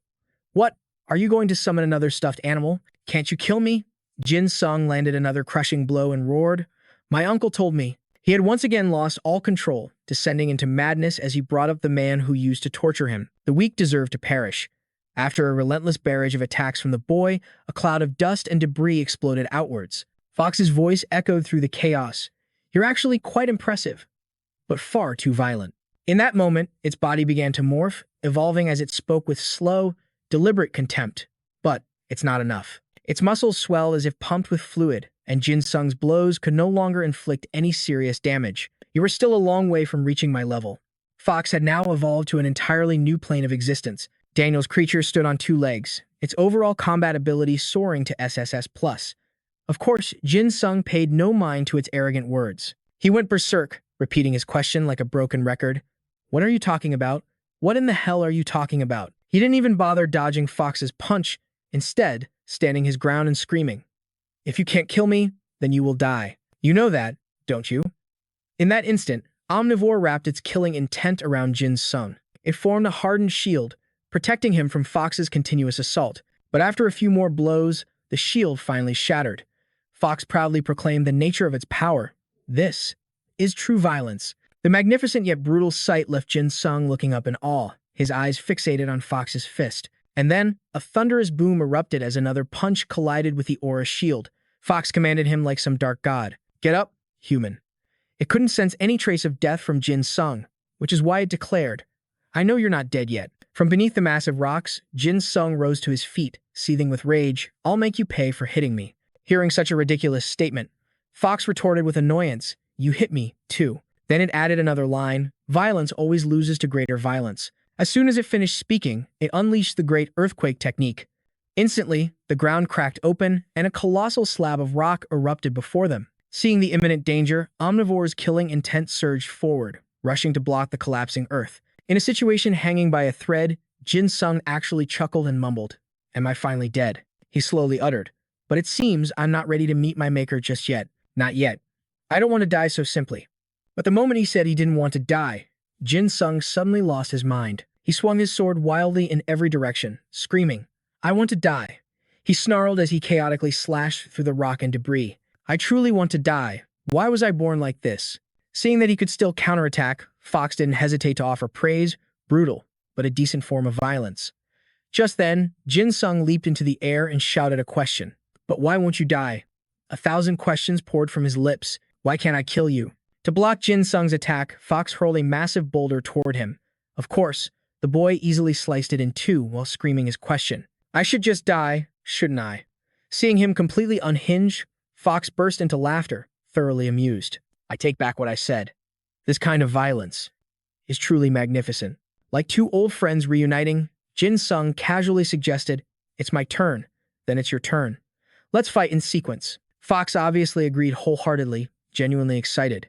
What? Are you going to summon another stuffed animal? Can't you kill me? Jin Sung landed another crushing blow and roared, My uncle told me, He had once again lost all control, descending into madness as he brought up the man who used to torture him. The weak deserved to perish. After a relentless barrage of attacks from the boy, a cloud of dust and debris exploded outwards. Fox's voice echoed through the chaos. "You're actually quite impressive, but far too violent." In that moment, its body began to morph, evolving as it spoke with slow, deliberate contempt. But it's not enough. Its muscles swelled as if pumped with fluid, and Jin Sung's blows could no longer inflict any serious damage. "You are still a long way from reaching my level." Fox had now evolved to an entirely new plane of existence. Daniel's creature stood on two legs, its overall combat ability soaring to SSS+. Of course, Jin Sung paid no mind to its arrogant words. He went berserk, repeating his question like a broken record. "What are you talking about? What in the hell are you talking about?" He didn't even bother dodging Fox's punch, instead, standing his ground and screaming. "If you can't kill me, then you will die. You know that, don't you?" In that instant, Omnivore wrapped its killing intent around Jin Sung. It formed a hardened shield, protecting him from Fox's continuous assault. But after a few more blows, the shield finally shattered. Fox proudly proclaimed the nature of its power. "This is true violence." The magnificent yet brutal sight left Jin Sung looking up in awe, his eyes fixated on Fox's fist. And then, a thunderous boom erupted as another punch collided with the aura shield. Fox commanded him like some dark god. "Get up, human." It couldn't sense any trace of death from Jin Sung, which is why it declared, "I know you're not dead yet." From beneath the massive rocks, Jin Sung rose to his feet, seething with rage. "I'll make you pay for hitting me." Hearing such a ridiculous statement, Fox retorted with annoyance, "You hit me, too." Then it added another line, "Violence always loses to greater violence." As soon as it finished speaking, it unleashed the Great Earthquake technique. Instantly, the ground cracked open, and a colossal slab of rock erupted before them. Seeing the imminent danger, Omnivore's killing intent surged forward, rushing to block the collapsing earth. In a situation hanging by a thread, Jin Sung actually chuckled and mumbled, "Am I finally dead?" He slowly uttered, "But it seems I'm not ready to meet my maker just yet. Not yet. I don't want to die so simply." But the moment he said he didn't want to die, Jin Sung suddenly lost his mind. He swung his sword wildly in every direction, screaming, "I want to die." He snarled as he chaotically slashed through the rock and debris. "I truly want to die. Why was I born like this?" Seeing that he could still counterattack, Fox didn't hesitate to offer praise, brutal, but a decent form of violence. Just then, Jin Sung leaped into the air and shouted a question. "But why won't you die?" 1,000 questions poured from his lips. "Why can't I kill you?" To block Jin Sung's attack, Fox hurled a massive boulder toward him. Of course, the boy easily sliced it in two while screaming his question. "I should just die, shouldn't I?" Seeing him completely unhinged, Fox burst into laughter, thoroughly amused. "I take back what I said. This kind of violence is truly magnificent." Like two old friends reuniting, Jin Sung casually suggested, "It's my turn, then it's your turn. Let's fight in sequence." Fox obviously agreed wholeheartedly, genuinely excited.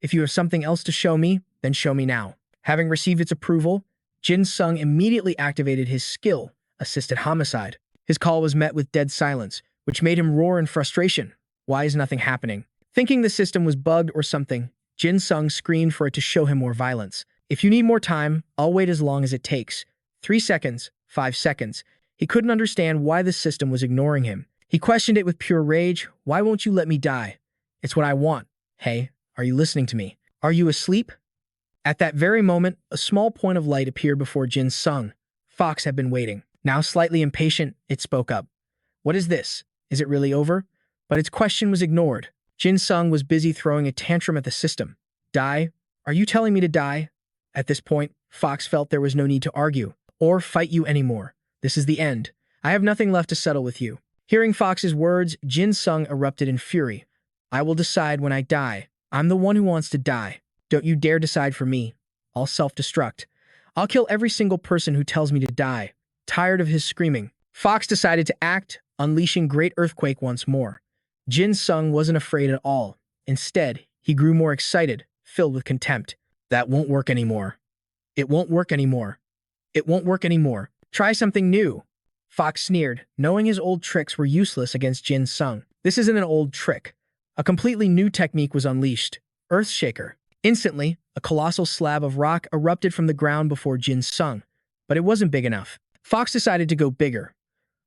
"If you have something else to show me, then show me now." Having received its approval, Jin Sung immediately activated his skill, Assisted Homicide. His call was met with dead silence, which made him roar in frustration. Why is nothing happening? Thinking the system was bugged or something, Jin Sung screamed for it to show him more violence. "If you need more time, I'll wait as long as it takes. 3 seconds, 5 seconds. He couldn't understand why the system was ignoring him. He questioned it with pure rage. "Why won't you let me die? It's what I want. Hey, are you listening to me? Are you asleep?" At that very moment, a small point of light appeared before Jin Sung. Fox had been waiting. Now slightly impatient, it spoke up. "What is this? Is it really over?" But its question was ignored. Jin Sung was busy throwing a tantrum at the system. "Die? Are you telling me to die?" At this point, Fox felt there was no need to argue or fight you anymore. "This is the end. I have nothing left to settle with you." Hearing Fox's words, Jin Sung erupted in fury. "I will decide when I die. I'm the one who wants to die. Don't you dare decide for me. I'll self-destruct. I'll kill every single person who tells me to die." Tired of his screaming, Fox decided to act, unleashing Great Earthquake once more. Jin Sung wasn't afraid at all. Instead, he grew more excited, filled with contempt. "That won't work anymore. It won't work anymore. It won't work anymore. Try something new." Fox sneered, knowing his old tricks were useless against Jin Sung. This isn't an old trick. A completely new technique was unleashed. Earthshaker. Instantly, a colossal slab of rock erupted from the ground before Jin Sung, but it wasn't big enough. Fox decided to go bigger.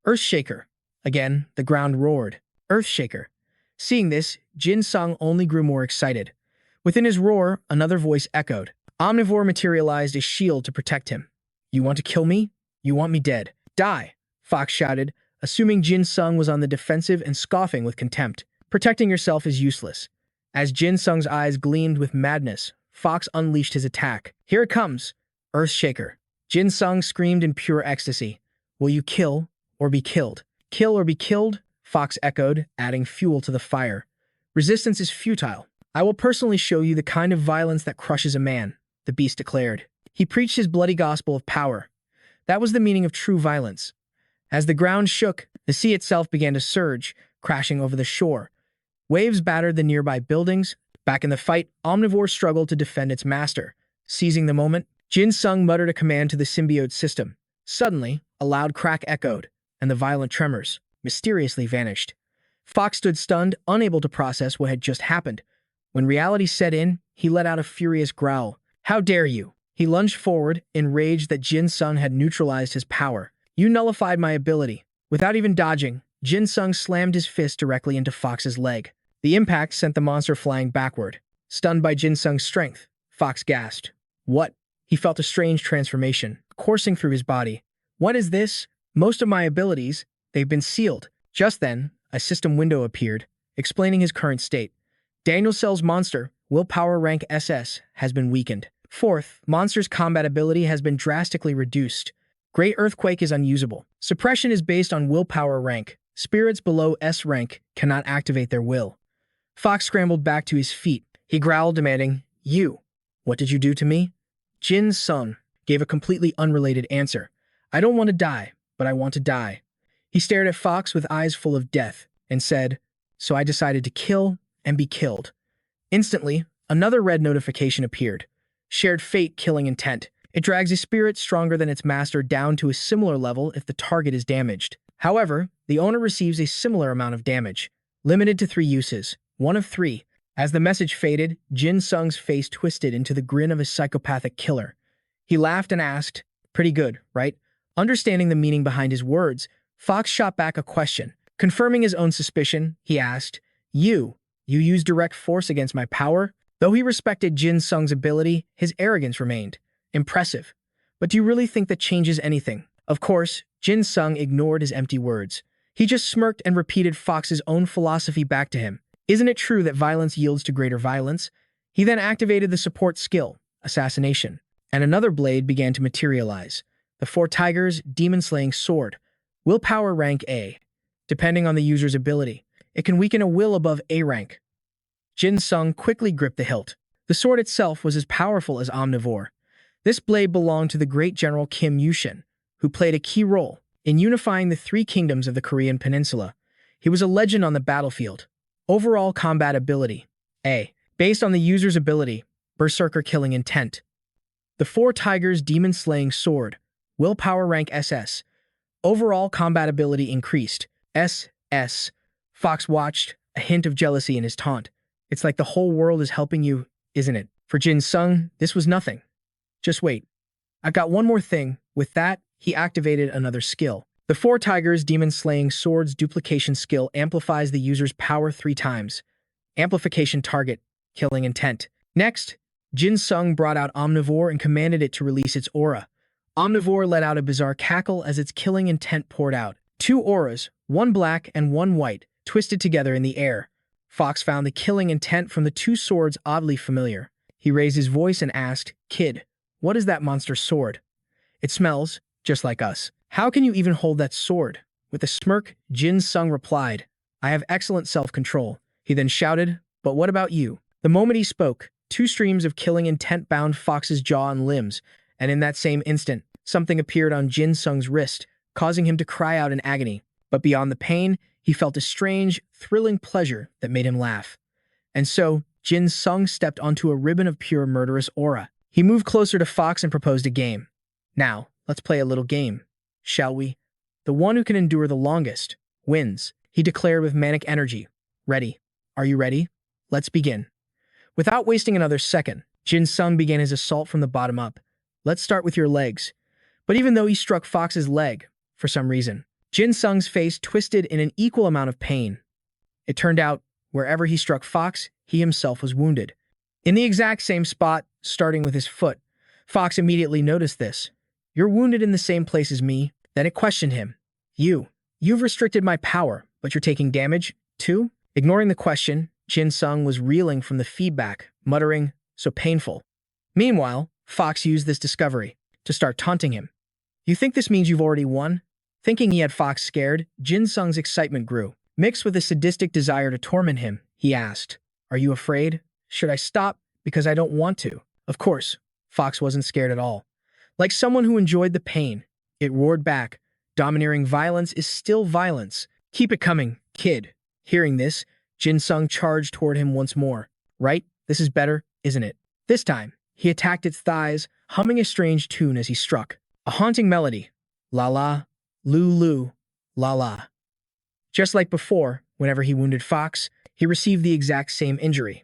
Earthshaker. Again, the ground roared. Earthshaker. Seeing this, Jin Sung only grew more excited. Within his roar, another voice echoed. Omnivore materialized a shield to protect him. You want to kill me? You want me dead. Die, Fox shouted, assuming Jin Sung was on the defensive and scoffing with contempt. Protecting yourself is useless. As Jin Sung's eyes gleamed with madness, Fox unleashed his attack. Here it comes, Earthshaker. Jin Sung screamed in pure ecstasy. Will you kill or be killed? Kill or be killed? Fox echoed, adding fuel to the fire. Resistance is futile. I will personally show you the kind of violence that crushes a man, the beast declared. He preached his bloody gospel of power. That was the meaning of true violence. As the ground shook, the sea itself began to surge, crashing over the shore. Waves battered the nearby buildings. Back in the fight, Omnivore struggled to defend its master. Seizing the moment, Jin Sung muttered a command to the symbiote system. Suddenly, a loud crack echoed, and the violent tremors mysteriously vanished. Fox stood stunned, unable to process what had just happened. When reality set in, he let out a furious growl. How dare you? He lunged forward, enraged that Jin Sung had neutralized his power. You nullified my ability. Without even dodging, Jin Sung slammed his fist directly into Fox's leg. The impact sent the monster flying backward. Stunned by Jin Sung's strength, Fox gasped. What? He felt a strange transformation, coursing through his body. What is this? Most of my abilities, they've been sealed. Just then, a system window appeared, explaining his current state. Daniel Cell's monster, willpower rank SS, has been weakened. Fourth, monster's combat ability has been drastically reduced. Great Earthquake is unusable. Suppression is based on willpower rank. Spirits below S rank cannot activate their will. Fox scrambled back to his feet. He growled, demanding, You! What did you do to me? Jin Sung gave a completely unrelated answer. I don't want to die, but I want to die. He stared at Fox with eyes full of death and said, So I decided to kill and be killed. Instantly, another red notification appeared. Shared fate, killing intent. It drags a spirit stronger than its master down to a similar level if the target is damaged. However, the owner receives a similar amount of damage. Limited to 3 uses. 1 of 3. As the message faded, Jin Sung's face twisted into the grin of a psychopathic killer. He laughed and asked, Pretty good, right? Understanding the meaning behind his words, Fox shot back a question. Confirming his own suspicion, he asked, You use direct force against my power? Though he respected Jin Sung's ability, his arrogance remained. Impressive. But do you really think that changes anything? Of course, Jin Sung ignored his empty words. He just smirked and repeated Fox's own philosophy back to him. Isn't it true that violence yields to greater violence? He then activated the support skill, Assassination, and another blade began to materialize. The 4 Tigers Demon-Slaying Sword. Willpower rank A. Depending on the user's ability, it can weaken a will above A rank. Jin Sung quickly gripped the hilt. The sword itself was as powerful as Omnivore. This blade belonged to the great general Kim Yushin, who played a key role in unifying the 3 kingdoms of the Korean peninsula. He was a legend on the battlefield. Overall combat ability, A. Based on the user's ability, Berserker Killing Intent. The 4 Tigers Demon-Slaying Sword. Willpower rank SS. Overall combat ability increased. SS. Fox watched, a hint of jealousy in his taunt. It's like the whole world is helping you, isn't it? For Jin Sung, this was nothing. Just wait. I've got one more thing. With that, he activated another skill. The 4 Tigers Demon-Slaying Sword's duplication skill amplifies the user's power 3 times. Amplification target, killing intent. Next, Jin Sung brought out Omnivore and commanded it to release its aura. Omnivore let out a bizarre cackle as its killing intent poured out. 2 auras, one black and one white, twisted together in the air. Fox found the killing intent from the 2 swords oddly familiar. He raised his voice and asked, Kid, what is that monster's sword? It smells just like us. How can you even hold that sword? With a smirk, Jin Sung replied, I have excellent self-control. He then shouted, But what about you? The moment he spoke, 2 streams of killing intent bound Fox's jaw and limbs, and in that same instant, something appeared on Jin Sung's wrist, causing him to cry out in agony. But beyond the pain, he felt a strange, thrilling pleasure that made him laugh. And so, Jin Sung stepped onto a ribbon of pure murderous aura. He moved closer to Fox and proposed a game. Now, let's play a little game, shall we? The one who can endure the longest wins, he declared with manic energy. Ready? Are you ready? Let's begin. Without wasting another second, Jin Sung began his assault from the bottom up. Let's start with your legs. But even though he struck Fox's leg, for some reason, Jin Sung's face twisted in an equal amount of pain. It turned out, wherever he struck Fox, he himself was wounded. In the exact same spot, starting with his foot. Fox immediately noticed this. You're wounded in the same place as me. Then it questioned him. You've restricted my power, but you're taking damage, too? Ignoring the question, Jin Sung was reeling from the feedback, muttering, so painful. Meanwhile, Fox used this discovery to start taunting him. You think this means you've already won? Thinking he had Fox scared, Jin Sung's excitement grew. Mixed with a sadistic desire to torment him, he asked, Are you afraid? Should I stop? Because I don't want to. Of course, Fox wasn't scared at all. Like someone who enjoyed the pain, it roared back. Domineering violence is still violence. Keep it coming, kid. Hearing this, Jin Sung charged toward him once more. Right? This is better, isn't it? This time, he attacked its thighs, humming a strange tune as he struck. A haunting melody. La la, lu, la la. Just like before, whenever he wounded Fox, he received the exact same injury.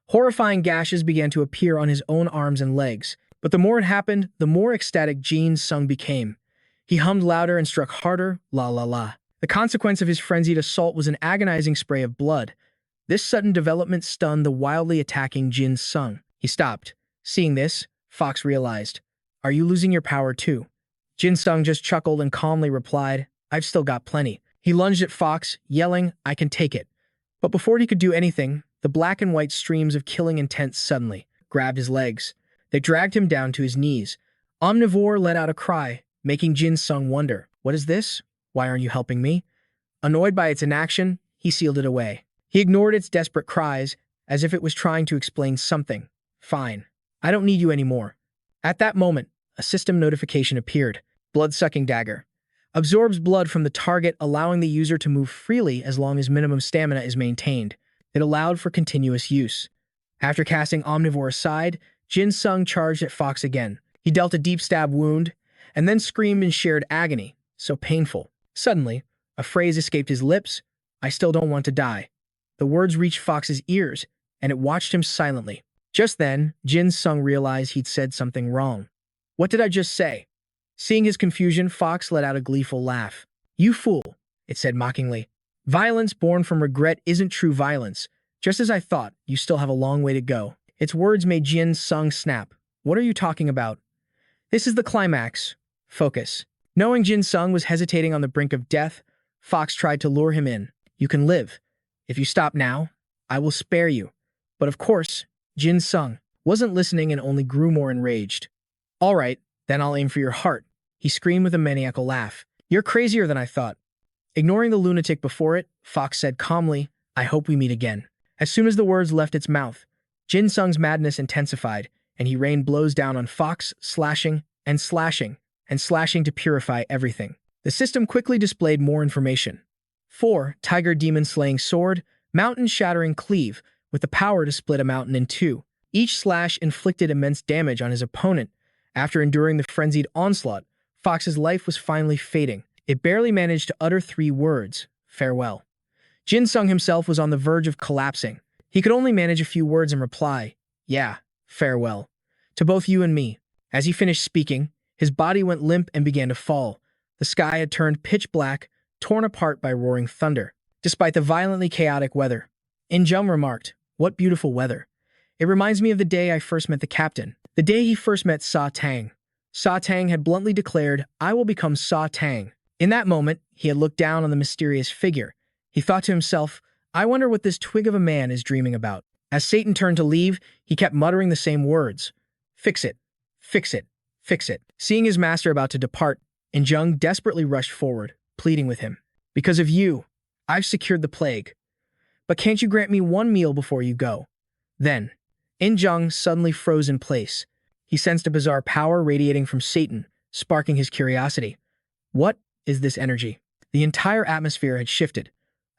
Horrifying gashes began to appear on his own arms and legs, but the more it happened, the more ecstatic Jin Sung became. He hummed louder and struck harder, la la la. The consequence of his frenzied assault was an agonizing spray of blood. This sudden development stunned the wildly attacking Jin Sung. He stopped. Seeing this, Fox realized, Are you losing your power too? Jin Sung just chuckled and calmly replied, I've still got plenty. He lunged at Fox, yelling, I can take it. But before he could do anything, the black and white streams of killing intent suddenly grabbed his legs. They dragged him down to his knees. Omnivore let out a cry, making Jin Sung wonder, What is this? Why aren't you helping me? Annoyed by its inaction, he sealed it away. He ignored its desperate cries, as if it was trying to explain something. Fine. I don't need you anymore. At that moment, a system notification appeared. Blood-sucking dagger. Absorbs blood from the target, allowing the user to move freely as long as minimum stamina is maintained. It allowed for continuous use. After casting Omnivore aside, Jin Sung charged at Fox again. He dealt a deep stab wound, and then screamed in shared agony. So painful. Suddenly, a phrase escaped his lips. I still don't want to die. The words reached Fox's ears, and it watched him silently. Just then, Jin Sung realized he'd said something wrong. What did I just say? Seeing his confusion, Fox let out a gleeful laugh. You fool, it said mockingly. Violence born from regret isn't true violence. Just as I thought, you still have a long way to go. Its words made Jin Sung snap. What are you talking about? This is the climax. Focus. Knowing Jin Sung was hesitating on the brink of death, Fox tried to lure him in. You can live. If you stop now, I will spare you. But of course, Jin Sung wasn't listening and only grew more enraged. All right, then I'll aim for your heart, he screamed with a maniacal laugh. You're crazier than I thought. Ignoring the lunatic before it, Fox said calmly, I hope we meet again. As soon as the words left its mouth, Jin Sung's madness intensified, and he rained blows down on Fox, slashing and slashing and slashing to purify everything. The system quickly displayed more information. 4. Tiger Demon Slaying Sword, Mountain Shattering Cleave, with the power to split a mountain in two. Each slash inflicted immense damage on his opponent. After enduring the frenzied onslaught, Fox's life was finally fading. It barely managed to utter 3 words, farewell. Jin Sung himself was on the verge of collapsing. He could only manage a few words in reply, yeah, farewell. To both you and me. As he finished speaking, his body went limp and began to fall. The sky had turned pitch black, torn apart by roaring thunder. Despite the violently chaotic weather, In Jung remarked, What beautiful weather. It reminds me of the day I first met the captain. The day he first met Sa Tang. Sa Tang had bluntly declared, I will become Sa Tang. In that moment, he had looked down on the mysterious figure. He thought to himself, I wonder what this twig of a man is dreaming about. As Satan turned to leave, he kept muttering the same words. Fix it. Fix it. Fix it. Seeing his master about to depart, In Jung desperately rushed forward, pleading with him. Because of you, I've secured the plague. But can't you grant me one meal before you go? Then, In Jung suddenly froze in place. He sensed a bizarre power radiating from Satan, sparking his curiosity. What is this energy? The entire atmosphere had shifted.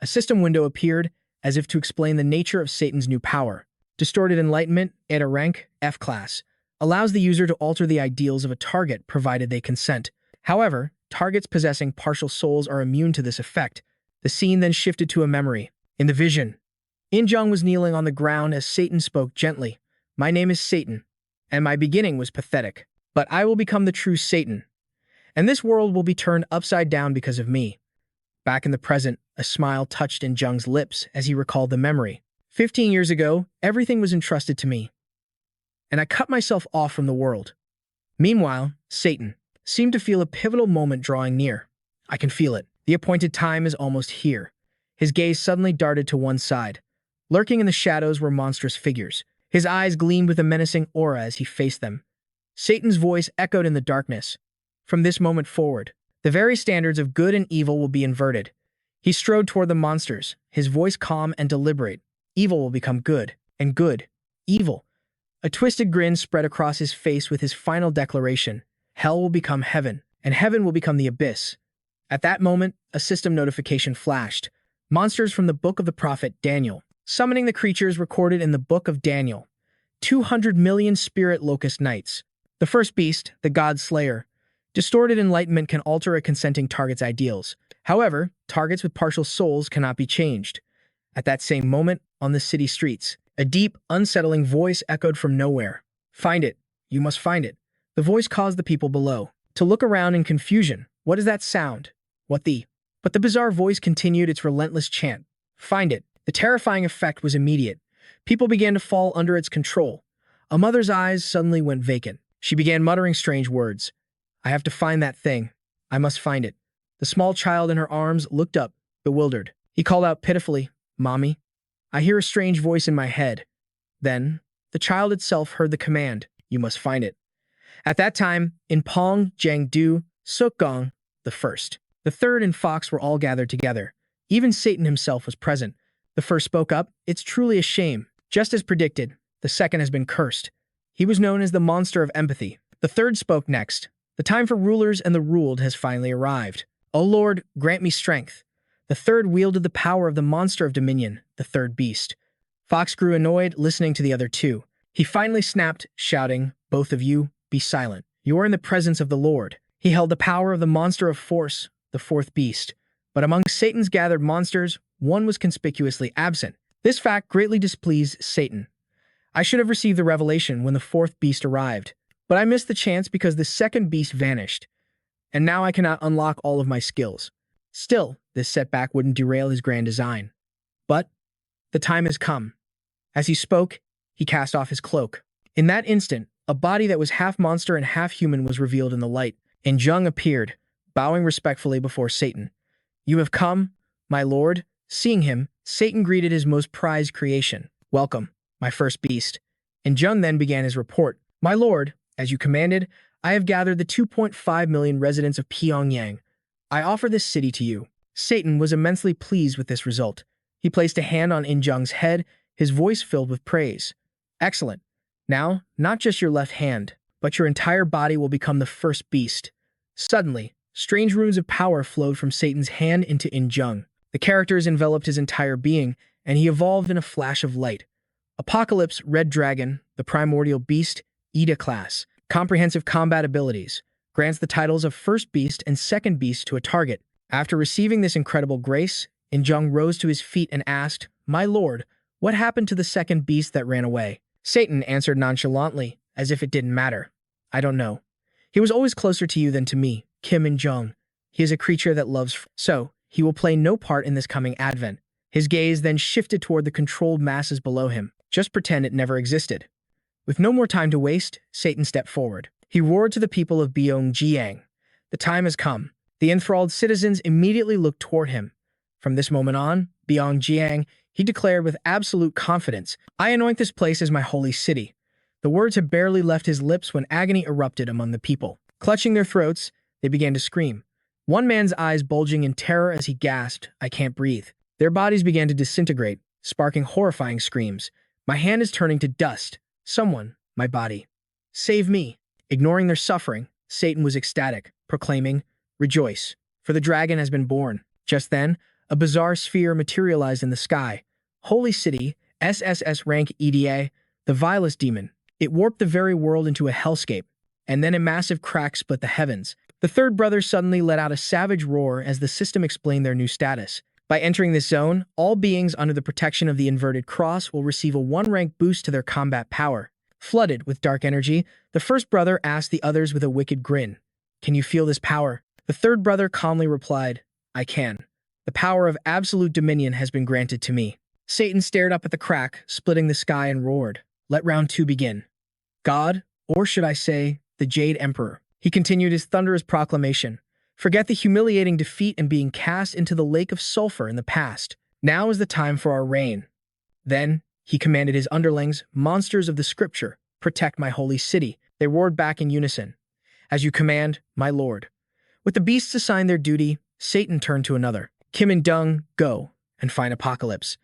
A system window appeared, as if to explain the nature of Satan's new power. Distorted enlightenment, at a rank, F class, allows the user to alter the ideals of a target provided they consent. However, targets possessing partial souls are immune to this effect. The scene then shifted to a memory. In the vision, In Jung was kneeling on the ground as Satan spoke gently. My name is Satan, and my beginning was pathetic. But I will become the true Satan, and this world will be turned upside down because of me. Back in the present, a smile touched In Jung's lips as he recalled the memory. 15 years ago, everything was entrusted to me, and I cut myself off from the world. Meanwhile, Satan seemed to feel a pivotal moment drawing near. I can feel it. The appointed time is almost here. His gaze suddenly darted to one side. Lurking in the shadows were monstrous figures. His eyes gleamed with a menacing aura as he faced them. Satan's voice echoed in the darkness. From this moment forward, the very standards of good and evil will be inverted. He strode toward the monsters, his voice calm and deliberate. Evil will become good, and good, evil. A twisted grin spread across his face with his final declaration. Hell will become heaven, and heaven will become the abyss. At that moment, a system notification flashed. Monsters from the book of the prophet Daniel, summoning the creatures recorded in the book of Daniel. 200 million spirit locust knights. The first beast, the God Slayer. Distorted enlightenment can alter a consenting target's ideals. However, targets with partial souls cannot be changed. At that same moment, on the city streets, a deep, unsettling voice echoed from nowhere. Find it. You must find it. The voice caused the people below to look around in confusion. What is that sound? What the? But the bizarre voice continued its relentless chant. Find it. The terrifying effect was immediate. People began to fall under its control. A mother's eyes suddenly went vacant. She began muttering strange words. I have to find that thing. I must find it. The small child in her arms looked up, bewildered. He called out pitifully, Mommy, I hear a strange voice in my head. Then, the child itself heard the command, you must find it. At that time, in Pong, Jiangdu, Sukgong, the first, the third, and Fox were all gathered together. Even Satan himself was present. The first spoke up, it's truly a shame. Just as predicted, the second has been cursed. He was known as the Monster of Empathy. The third spoke next. The time for rulers and the ruled has finally arrived. O Lord, grant me strength. The third wielded the power of the Monster of Dominion, the third beast. Fox grew annoyed, listening to the other two. He finally snapped, shouting, Both of you, be silent. You are in the presence of the Lord. He held the power of the Monster of Force, the fourth beast. But among Satan's gathered monsters, one was conspicuously absent. This fact greatly displeased Satan. I should have received the revelation when the fourth beast arrived, but I missed the chance because the second beast vanished, and now I cannot unlock all of my skills. Still, this setback wouldn't derail his grand design. But the time has come. As he spoke, he cast off his cloak. In that instant, a body that was half monster and half human was revealed in the light, and Jung appeared, bowing respectfully before Satan. You have come, my lord. Seeing him, Satan greeted his most prized creation. Welcome, my first beast. And Jung then began his report. My lord, as you commanded, I have gathered the 2.5 million residents of Pyongyang. I offer this city to you. Satan was immensely pleased with this result. He placed a hand on In Jung's head, his voice filled with praise. Excellent. Now, not just your left hand, but your entire body will become the first beast. Suddenly, strange runes of power flowed from Satan's hand into In Jung. The characters enveloped his entire being, and he evolved in a flash of light. Apocalypse, Red Dragon, the Primordial Beast, Ida class, comprehensive combat abilities, grants the titles of First Beast and Second Beast to a target. After receiving this incredible grace, In Jung rose to his feet and asked, My lord, what happened to the second beast that ran away? Satan answered nonchalantly, as if it didn't matter. I don't know. He was always closer to you than to me, Kim In Jung. He is a creature that loves, so he will play no part in this coming advent. His gaze then shifted toward the controlled masses below him. Just pretend it never existed. With no more time to waste, Satan stepped forward. He roared to the people of Pyongyang. The time has come. The enthralled citizens immediately looked toward him. From this moment on, Pyongyang, he declared with absolute confidence, I anoint this place as my holy city. The words had barely left his lips when agony erupted among the people. Clutching their throats, they began to scream. One man's eyes bulging in terror as he gasped, I can't breathe. Their bodies began to disintegrate, sparking horrifying screams. My hand is turning to dust. Someone, my body. Save me. Ignoring their suffering, Satan was ecstatic, proclaiming, Rejoice, for the dragon has been born. Just then, a bizarre sphere materialized in the sky. Holy City, SSS rank EDA, the vilest demon. It warped the very world into a hellscape, and then a massive crack split the heavens. The third brother suddenly let out a savage roar as the system explained their new status. By entering this zone, all beings under the protection of the inverted cross will receive a 1-rank boost to their combat power. Flooded with dark energy, the first brother asked the others with a wicked grin, Can you feel this power? The third brother calmly replied, I can. The power of absolute dominion has been granted to me. Satan stared up at the crack, splitting the sky, and roared, "Let round two begin." God, or should I say, the Jade Emperor. He continued his thunderous proclamation. Forget the humiliating defeat and being cast into the lake of sulfur in the past. Now is the time for our reign. Then, he commanded his underlings, monsters of the scripture, protect my holy city. They roared back in unison. As you command, my lord. With the beasts assigned their duty, Satan turned to another. Kim and Dung, go, and find Apocalypse.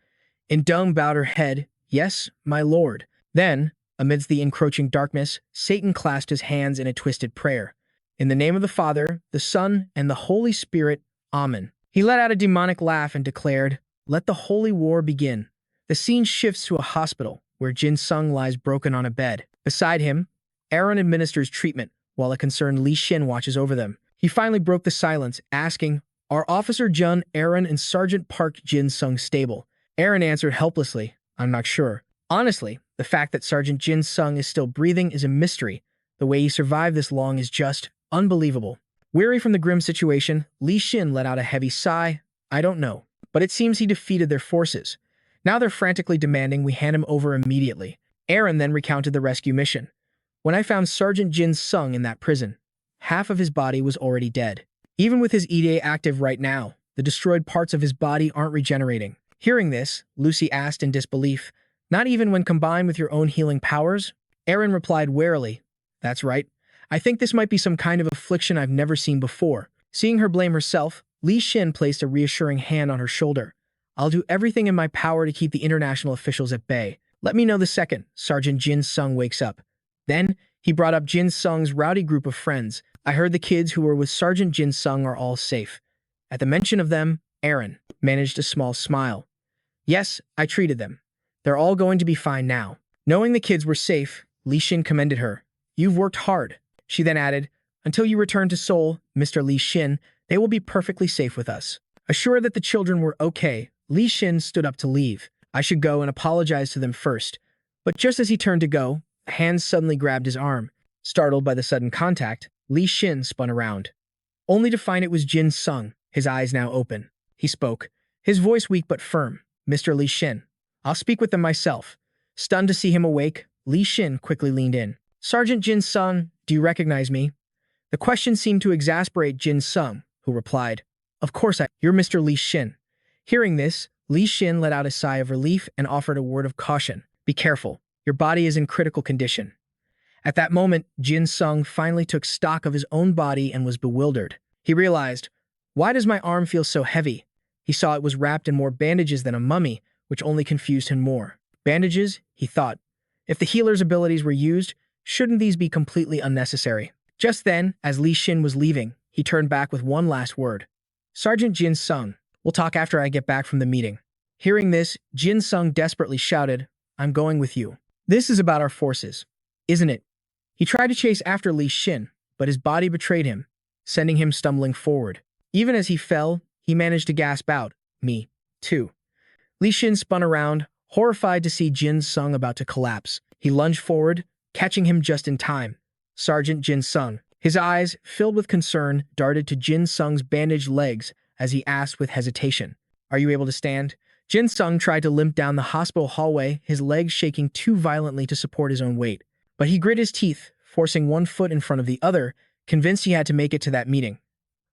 And Dung bowed her head, yes, my lord. Then, amidst the encroaching darkness, Satan clasped his hands in a twisted prayer. In the name of the Father, the Son, and the Holy Spirit, Amen. He let out a demonic laugh and declared, let the holy war begin. The scene shifts to a hospital, where Jin Sung lies broken on a bed. Beside him, Aaron administers treatment, while a concerned Li Xin watches over them. He finally broke the silence, asking, are Officer Jun, Aaron, and Sergeant Park Jin Sung stable? Aaron answered helplessly, I'm not sure. Honestly, the fact that Sergeant Jin Sung is still breathing is a mystery. The way he survived this long is just unbelievable. Weary from the grim situation, Li Xin let out a heavy sigh. I don't know, but it seems he defeated their forces. Now they're frantically demanding we hand him over immediately. Aaron then recounted the rescue mission. When I found Sergeant Jin Sung in that prison, half of his body was already dead. Even with his EDA active right now, the destroyed parts of his body aren't regenerating. Hearing this, Lucy asked in disbelief, not even when combined with your own healing powers? Aaron replied warily, that's right. I think this might be some kind of affliction I've never seen before. Seeing her blame herself, Li Xin placed a reassuring hand on her shoulder. I'll do everything in my power to keep the international officials at bay. Let me know the second Sergeant Jin Sung wakes up. Then, he brought up Jin Sung's rowdy group of friends. I heard the kids who were with Sergeant Jin Sung are all safe. At the mention of them, Aaron managed a small smile. Yes, I treated them. They're all going to be fine now. Knowing the kids were safe, Li Xin commended her. You've worked hard. She then added, until you return to Seoul, Mr. Li Xin, they will be perfectly safe with us. Assured that the children were okay, Li Xin stood up to leave. I should go and apologize to them first. But just as he turned to go, a hand suddenly grabbed his arm. Startled by the sudden contact, Li Xin spun around, only to find it was Jin Sung, his eyes now open. He spoke, his voice weak but firm. Mr. Li Xin, I'll speak with them myself. Stunned to see him awake, Li Xin quickly leaned in. Sergeant Jin Sung, do you recognize me? The question seemed to exasperate Jin Sung, who replied, of course you're Mr. Li Xin. Hearing this, Li Xin let out a sigh of relief and offered a word of caution. Be careful, your body is in critical condition. At that moment, Jin Sung finally took stock of his own body and was bewildered. He realized, why does my arm feel so heavy? He saw it was wrapped in more bandages than a mummy, which only confused him more. Bandages, he thought. If the healer's abilities were used, shouldn't these be completely unnecessary? Just then, as Li Xin was leaving, he turned back with one last word. Sergeant Jin Sung, we'll talk after I get back from the meeting. Hearing this, Jin Sung desperately shouted, I'm going with you. This is about our forces, isn't it? He tried to chase after Li Xin, but his body betrayed him, sending him stumbling forward. Even as he fell, he managed to gasp out, me, too. Li Xin spun around, horrified to see Jin Sung about to collapse. He lunged forward, catching him just in time. Sergeant Jin Sung, his eyes, filled with concern, darted to Jin Sung's bandaged legs as he asked with hesitation, are you able to stand? Jin Sung tried to limp down the hospital hallway, his legs shaking too violently to support his own weight. But he grit his teeth, forcing one foot in front of the other, convinced he had to make it to that meeting.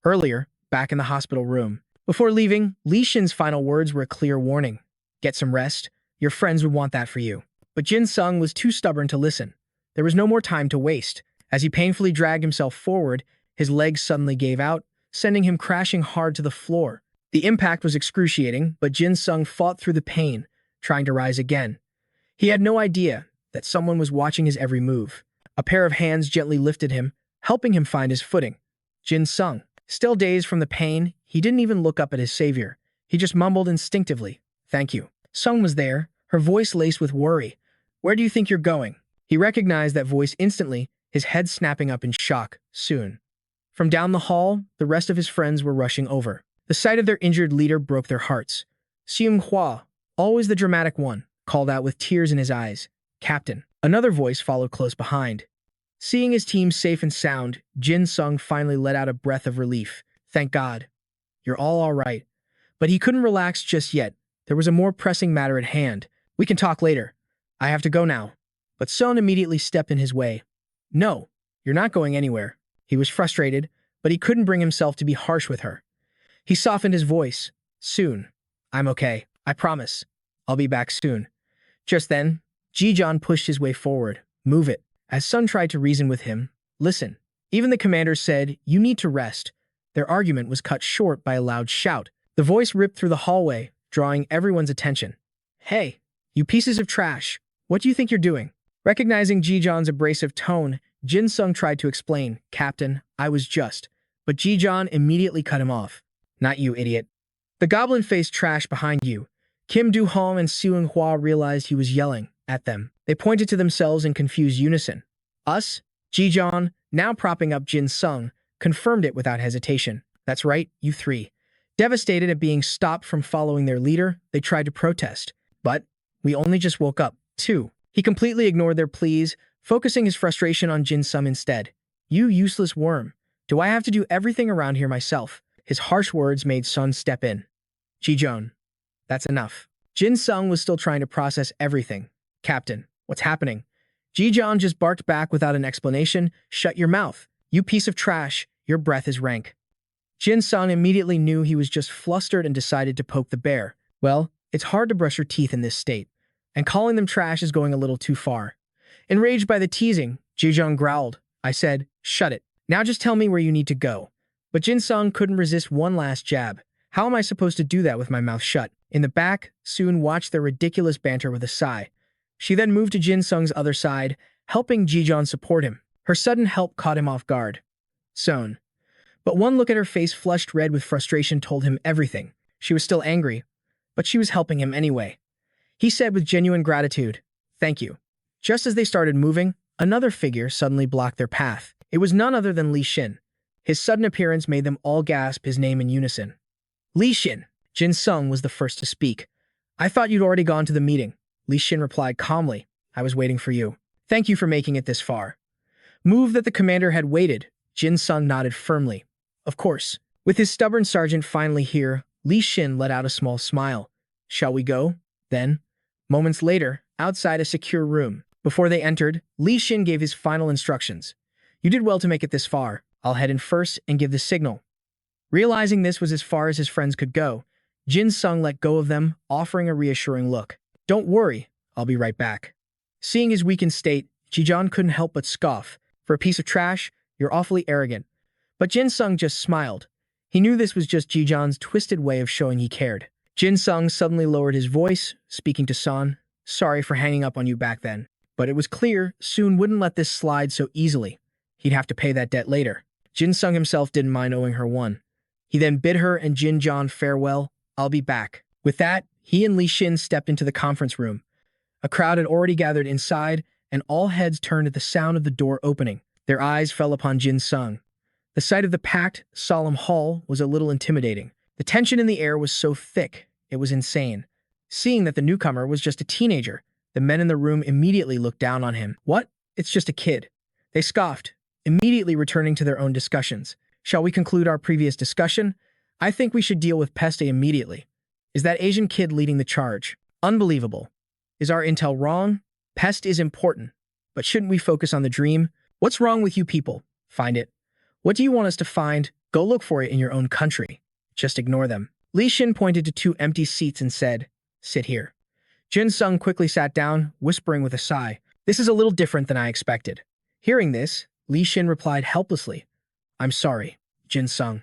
Earlier, back in the hospital room. Before leaving, Li Xin's final words were a clear warning. Get some rest. Your friends would want that for you. But Jin Sung was too stubborn to listen. There was no more time to waste. As he painfully dragged himself forward, his legs suddenly gave out, sending him crashing hard to the floor. The impact was excruciating, but Jin Sung fought through the pain, trying to rise again. He had no idea that someone was watching his every move. A pair of hands gently lifted him, helping him find his footing. Jin Sung, still dazed from the pain, he didn't even look up at his savior. He just mumbled instinctively, thank you. Sung was there, her voice laced with worry. Where do you think you're going? He recognized that voice instantly, his head snapping up in shock. Soon. From down the hall, the rest of his friends were rushing over. The sight of their injured leader broke their hearts. Seung Hua, always the dramatic one, called out with tears in his eyes, Captain. Another voice followed close behind. Seeing his team safe and sound, Jin Sung finally let out a breath of relief. Thank God. You're all right. But he couldn't relax just yet. There was a more pressing matter at hand. We can talk later. I have to go now. But Son immediately stepped in his way. No, you're not going anywhere. He was frustrated, but he couldn't bring himself to be harsh with her. He softened his voice. Soon. I'm okay. I promise. I'll be back soon. Just then, Ji-John pushed his way forward. Move it. As Sun tried to reason with him, listen. Even the commander said, you need to rest. Their argument was cut short by a loud shout. The voice ripped through the hallway, drawing everyone's attention. Hey, you pieces of trash. What do you think you're doing? Recognizing Ji-John's abrasive tone, Jin Sung tried to explain, Captain, I was just. But Ji-John immediately cut him off. Not you, idiot. The goblin-faced trash behind you. Kim Do-hong and Seung-hwa realized he was yelling at them. They pointed to themselves in confused unison. Us? Ji-John, now propping up Jin Sung, confirmed it without hesitation. That's right, you three. Devastated at being stopped from following their leader, they tried to protest. But we only just woke up, too. He completely ignored their pleas, focusing his frustration on Jin Sung instead. You useless worm. Do I have to do everything around here myself? His harsh words made Sun step in. Ji-John, that's enough. Jin Sung was still trying to process everything. Captain, what's happening? Ji-John just barked back without an explanation. Shut your mouth. You piece of trash. Your breath is rank. Jin Sung immediately knew he was just flustered and decided to poke the bear. Well, it's hard to brush your teeth in this state. And calling them trash is going a little too far. Enraged by the teasing, Ji-John growled. I said, shut it. Now just tell me where you need to go. But Jin Sung couldn't resist one last jab. How am I supposed to do that with my mouth shut? In the back, Soon watched their ridiculous banter with a sigh. She then moved to Jin Sung's other side, helping Ji-John support him. Her sudden help caught him off guard. Soon. But one look at her face flushed red with frustration told him everything. She was still angry, but she was helping him anyway. He said with genuine gratitude, thank you. Just as they started moving, another figure suddenly blocked their path. It was none other than Li Xin. His sudden appearance made them all gasp his name in unison. Li Xin. Jin Sung was the first to speak. I thought you'd already gone to the meeting. Li Xin replied calmly. I was waiting for you. Thank you for making it this far. Move that the commander had waited. Jin Sung nodded firmly. Of course. With his stubborn sergeant finally here, Li Xin let out a small smile. Shall we go? Then, moments later, outside a secure room. Before they entered, Li Xin gave his final instructions. You did well to make it this far. I'll head in first and give the signal. Realizing this was as far as his friends could go, Jin Sung let go of them, offering a reassuring look. Don't worry, I'll be right back. Seeing his weakened state, Ji-John couldn't help but scoff. For a piece of trash, you're awfully arrogant. But Jin Sung just smiled. He knew this was just Ji-John's twisted way of showing he cared. Jin Sung suddenly lowered his voice, speaking to Son. Sorry for hanging up on you back then. But it was clear Soon wouldn't let this slide so easily. He'd have to pay that debt later. Jin Sung himself didn't mind owing her one. He then bid her and Jin John farewell. I'll be back. With that, he and Li Xin stepped into the conference room. A crowd had already gathered inside, and all heads turned at the sound of the door opening. Their eyes fell upon Jin Sung. The sight of the packed, solemn hall was a little intimidating. The tension in the air was so thick, it was insane. Seeing that the newcomer was just a teenager, the men in the room immediately looked down on him. What? It's just a kid. They scoffed, immediately returning to their own discussions. Shall we conclude our previous discussion? I think we should deal with Peste immediately. Is that Asian kid leading the charge? Unbelievable. Is our intel wrong? Pest is important, but shouldn't we focus on the dream? What's wrong with you people? Find it. What do you want us to find? Go look for it in your own country. Just ignore them. Li Xin pointed to 2 empty seats and said, sit here. Jin Sung quickly sat down, whispering with a sigh. This is a little different than I expected. Hearing this, Li Xin replied helplessly. I'm sorry, Jin Sung.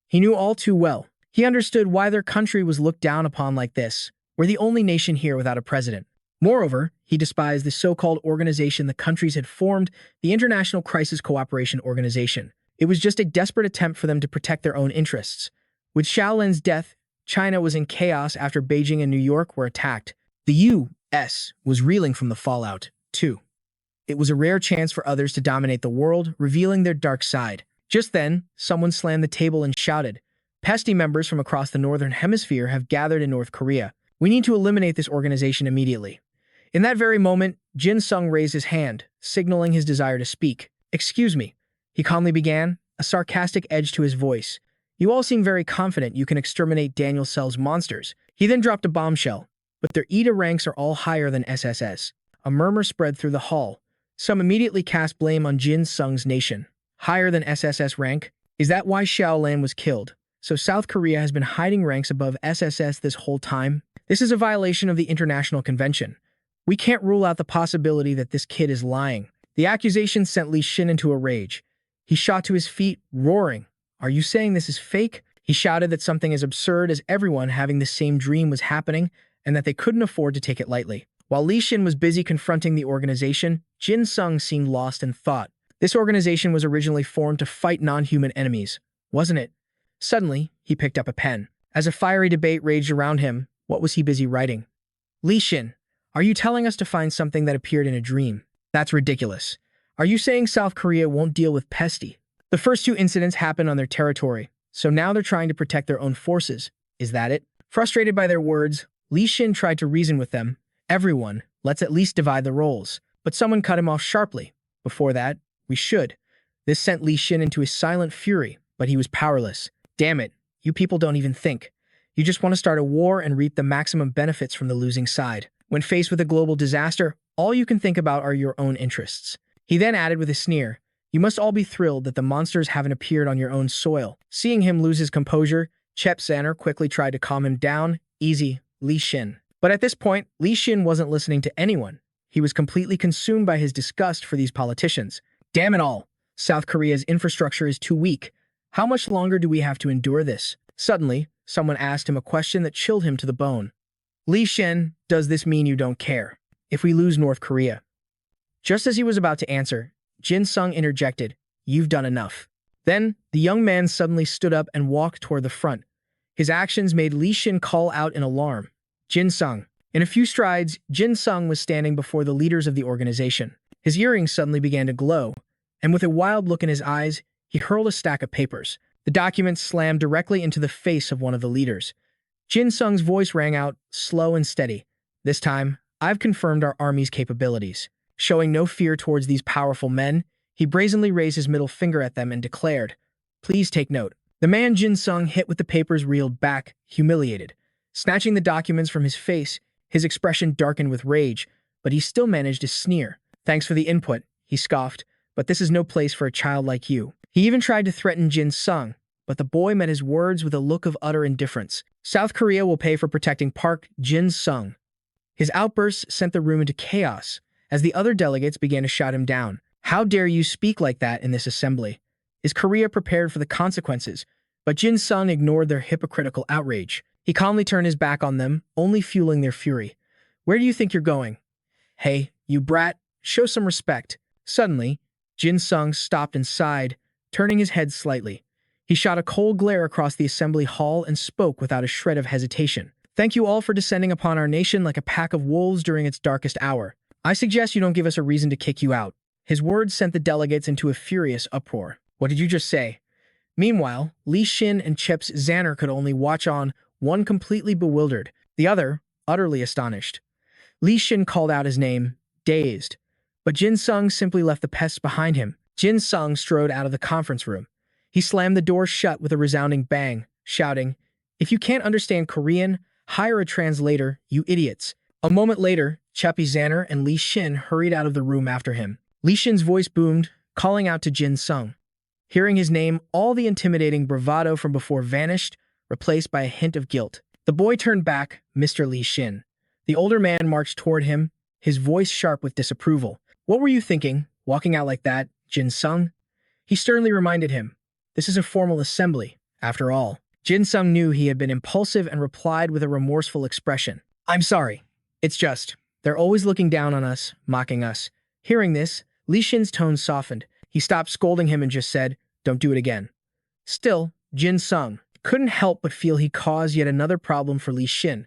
He knew all too well. He understood why their country was looked down upon like this. We're the only nation here without a president. Moreover, he despised the so-called organization the countries had formed, the International Crisis Cooperation Organization. It was just a desperate attempt for them to protect their own interests. With Shaolin's death, China was in chaos after Beijing and New York were attacked. The U.S. was reeling from the fallout, too. It was a rare chance for others to dominate the world, revealing their dark side. Just then, someone slammed the table and shouted, Pesty members from across the Northern Hemisphere have gathered in North Korea. We need to eliminate this organization immediately. In that very moment, Jin Sung raised his hand, signaling his desire to speak. Excuse me, he calmly began, a sarcastic edge to his voice. You all seem very confident you can exterminate Daniel Cell's monsters. He then dropped a bombshell, but their ETA ranks are all higher than SSS. A murmur spread through the hall. Some immediately cast blame on Jin Sung's nation. Higher than SSS rank? Is that why Xiaolan was killed? So South Korea has been hiding ranks above SSS this whole time? This is a violation of the International Convention. We can't rule out the possibility that this kid is lying. The accusation sent Li Xin into a rage. He shot to his feet, roaring, "Are you saying this is fake?" He shouted that something as absurd as everyone having the same dream was happening, and that they couldn't afford to take it lightly. While Li Xin was busy confronting the organization, Jin Sung seemed lost in thought. This organization was originally formed to fight non-human enemies, wasn't it? Suddenly, he picked up a pen. As a fiery debate raged around him, what was he busy writing? "Li Xin, are you telling us to find something that appeared in a dream? That's ridiculous. Are you saying South Korea won't deal with Pesty? The first two incidents happened on their territory, so now they're trying to protect their own forces. Is that it?" Frustrated by their words, Li Xin tried to reason with them. "Everyone, let's at least divide the roles." But someone cut him off sharply. "Before that, we should." This sent Li Xin into a silent fury, but he was powerless. "Damn it, you people don't even think. You just want to start a war and reap the maximum benefits from the losing side. When faced with a global disaster, all you can think about are your own interests." He then added with a sneer, "You must all be thrilled that the monsters haven't appeared on your own soil." Seeing him lose his composure, Chep Zanner quickly tried to calm him down. "Easy, Li Xin." But at this point, Li Xin wasn't listening to anyone. He was completely consumed by his disgust for these politicians. "Damn it all! South Korea's infrastructure is too weak. How much longer do we have to endure this?" Suddenly, someone asked him a question that chilled him to the bone. "Li Xin, does this mean you don't care if we lose North Korea?" Just as he was about to answer, Jin Sung interjected, "You've done enough." Then, the young man suddenly stood up and walked toward the front. His actions made Li Xin call out in alarm. "Jin Sung." In a few strides, Jin Sung was standing before the leaders of the organization. His earrings suddenly began to glow, and with a wild look in his eyes, he hurled a stack of papers. The documents slammed directly into the face of one of the leaders. Jin Sung's voice rang out, slow and steady. "This time, I've confirmed our army's capabilities." Showing no fear towards these powerful men, he brazenly raised his middle finger at them and declared, "Please take note." The man Jin Sung hit with the papers reeled back, humiliated. Snatching the documents from his face, his expression darkened with rage, but he still managed to sneer. "Thanks for the input," he scoffed, "but this is no place for a child like you." He even tried to threaten Jin Sung, but the boy met his words with a look of utter indifference. "South Korea will pay for protecting Park Jin Sung." His outbursts sent the room into chaos, as the other delegates began to shout him down. "How dare you speak like that in this assembly? Is Korea prepared for the consequences?" But Jin Sung ignored their hypocritical outrage. He calmly turned his back on them, only fueling their fury. "Where do you think you're going? Hey, you brat, show some respect." Suddenly, Jin Sung stopped and sighed, turning his head slightly. He shot a cold glare across the assembly hall and spoke without a shred of hesitation. "Thank you all for descending upon our nation like a pack of wolves during its darkest hour. I suggest you don't give us a reason to kick you out." His words sent the delegates into a furious uproar. "What did you just say?" Meanwhile, Li Xin and Chep Zanner could only watch on, one completely bewildered, the other utterly astonished. Li Xin called out his name, dazed, but Jin Sung simply left the pests behind him. Jin Sung strode out of the conference room. He slammed the door shut with a resounding bang, shouting, "If you can't understand Korean, hire a translator, you idiots." A moment later, Chep Zanner and Li Xin hurried out of the room after him. Li Xin's voice boomed, calling out to Jin Sung. Hearing his name, all the intimidating bravado from before vanished, replaced by a hint of guilt. The boy turned back, "Mr. Li Xin." The older man marched toward him, his voice sharp with disapproval. "What were you thinking, walking out like that, Jin Sung?" He sternly reminded him, "This is a formal assembly, after all." Jin Sung knew he had been impulsive and replied with a remorseful expression. "I'm sorry. It's just, they're always looking down on us, mocking us." Hearing this, Li Xin's tone softened. He stopped scolding him and just said, "Don't do it again." Still, Jin Sung couldn't help but feel he caused yet another problem for Li Xin.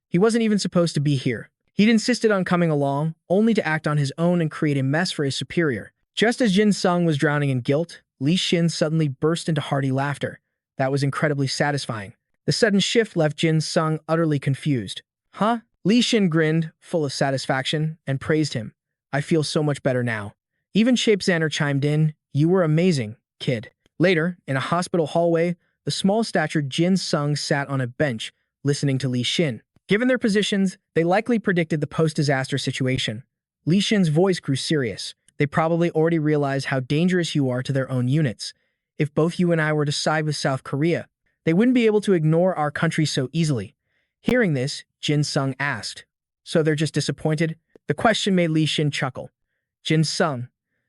He wasn't even supposed to be here. He'd insisted on coming along, only to act on his own and create a mess for his superior. Just as Jin Sung was drowning in guilt, Li Xin suddenly burst into hearty laughter. That was incredibly satisfying. The sudden shift left Jin Sung utterly confused. "Huh?" Li Xin grinned, full of satisfaction, and praised him. "I feel so much better now." Even Shape Xander chimed in, "You were amazing, kid." Later, in a hospital hallway, the small-statured Jin Sung sat on a bench, listening to Li Xin. Given their positions, they likely predicted the post-disaster situation. Li Xin's voice grew serious. They probably already realized how dangerous you are to their own units. If both you and I were to side with South Korea, they wouldn't be able to ignore our country so easily. Hearing this, Jin Sung asked. So they're just disappointed? The question made Li Xin chuckle. Jin Sung,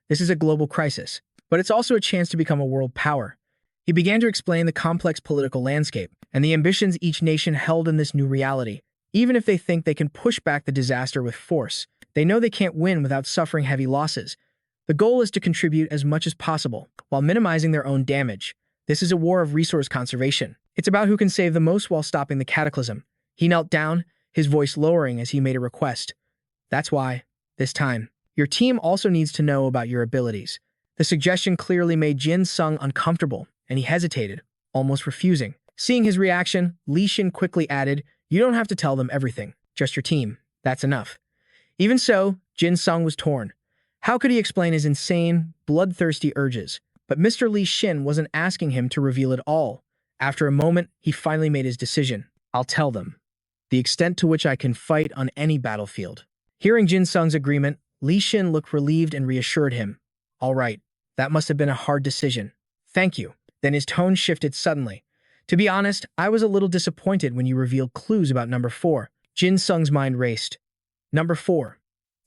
this is a global crisis, but it's also a chance to become a world power. He began to explain the complex political landscape and the ambitions each nation held in this new reality. Even if they think they can push back the disaster with force, they know they can't win without suffering heavy losses. The goal is to contribute as much as possible, while minimizing their own damage. This is a war of resource conservation. It's about who can save the most while stopping the cataclysm. He knelt down, his voice lowering as he made a request. That's why, this time, your team also needs to know about your abilities. The suggestion clearly made Jin Sung uncomfortable, and he hesitated, almost refusing. Seeing his reaction, Li Xin quickly added, "You don't have to tell them everything, just your team. That's enough." Even so, Jin Sung was torn. How could he explain his insane, bloodthirsty urges? But Mr. Li Xin wasn't asking him to reveal it all. After a moment, he finally made his decision. I'll tell them. The extent to which I can fight on any battlefield. Hearing Jin Sung's agreement, Li Xin looked relieved and reassured him. All right, that must have been a hard decision. Thank you. Then his tone shifted suddenly. To be honest, I was a little disappointed when you revealed clues about number 4. Jin Sung's mind raced. Number 4.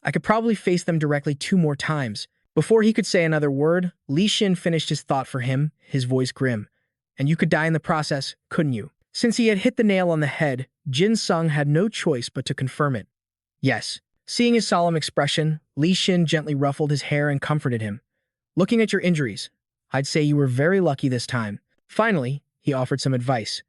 I could probably face them directly 2 more times. Before he could say another word, Li Xin finished his thought for him, his voice grim. And you could die in the process, couldn't you? Since he had hit the nail on the head, Jin Sung had no choice but to confirm it. Yes. Seeing his solemn expression, Li Xin gently ruffled his hair and comforted him. Looking at your injuries, I'd say you were very lucky this time. Finally, he offered some advice.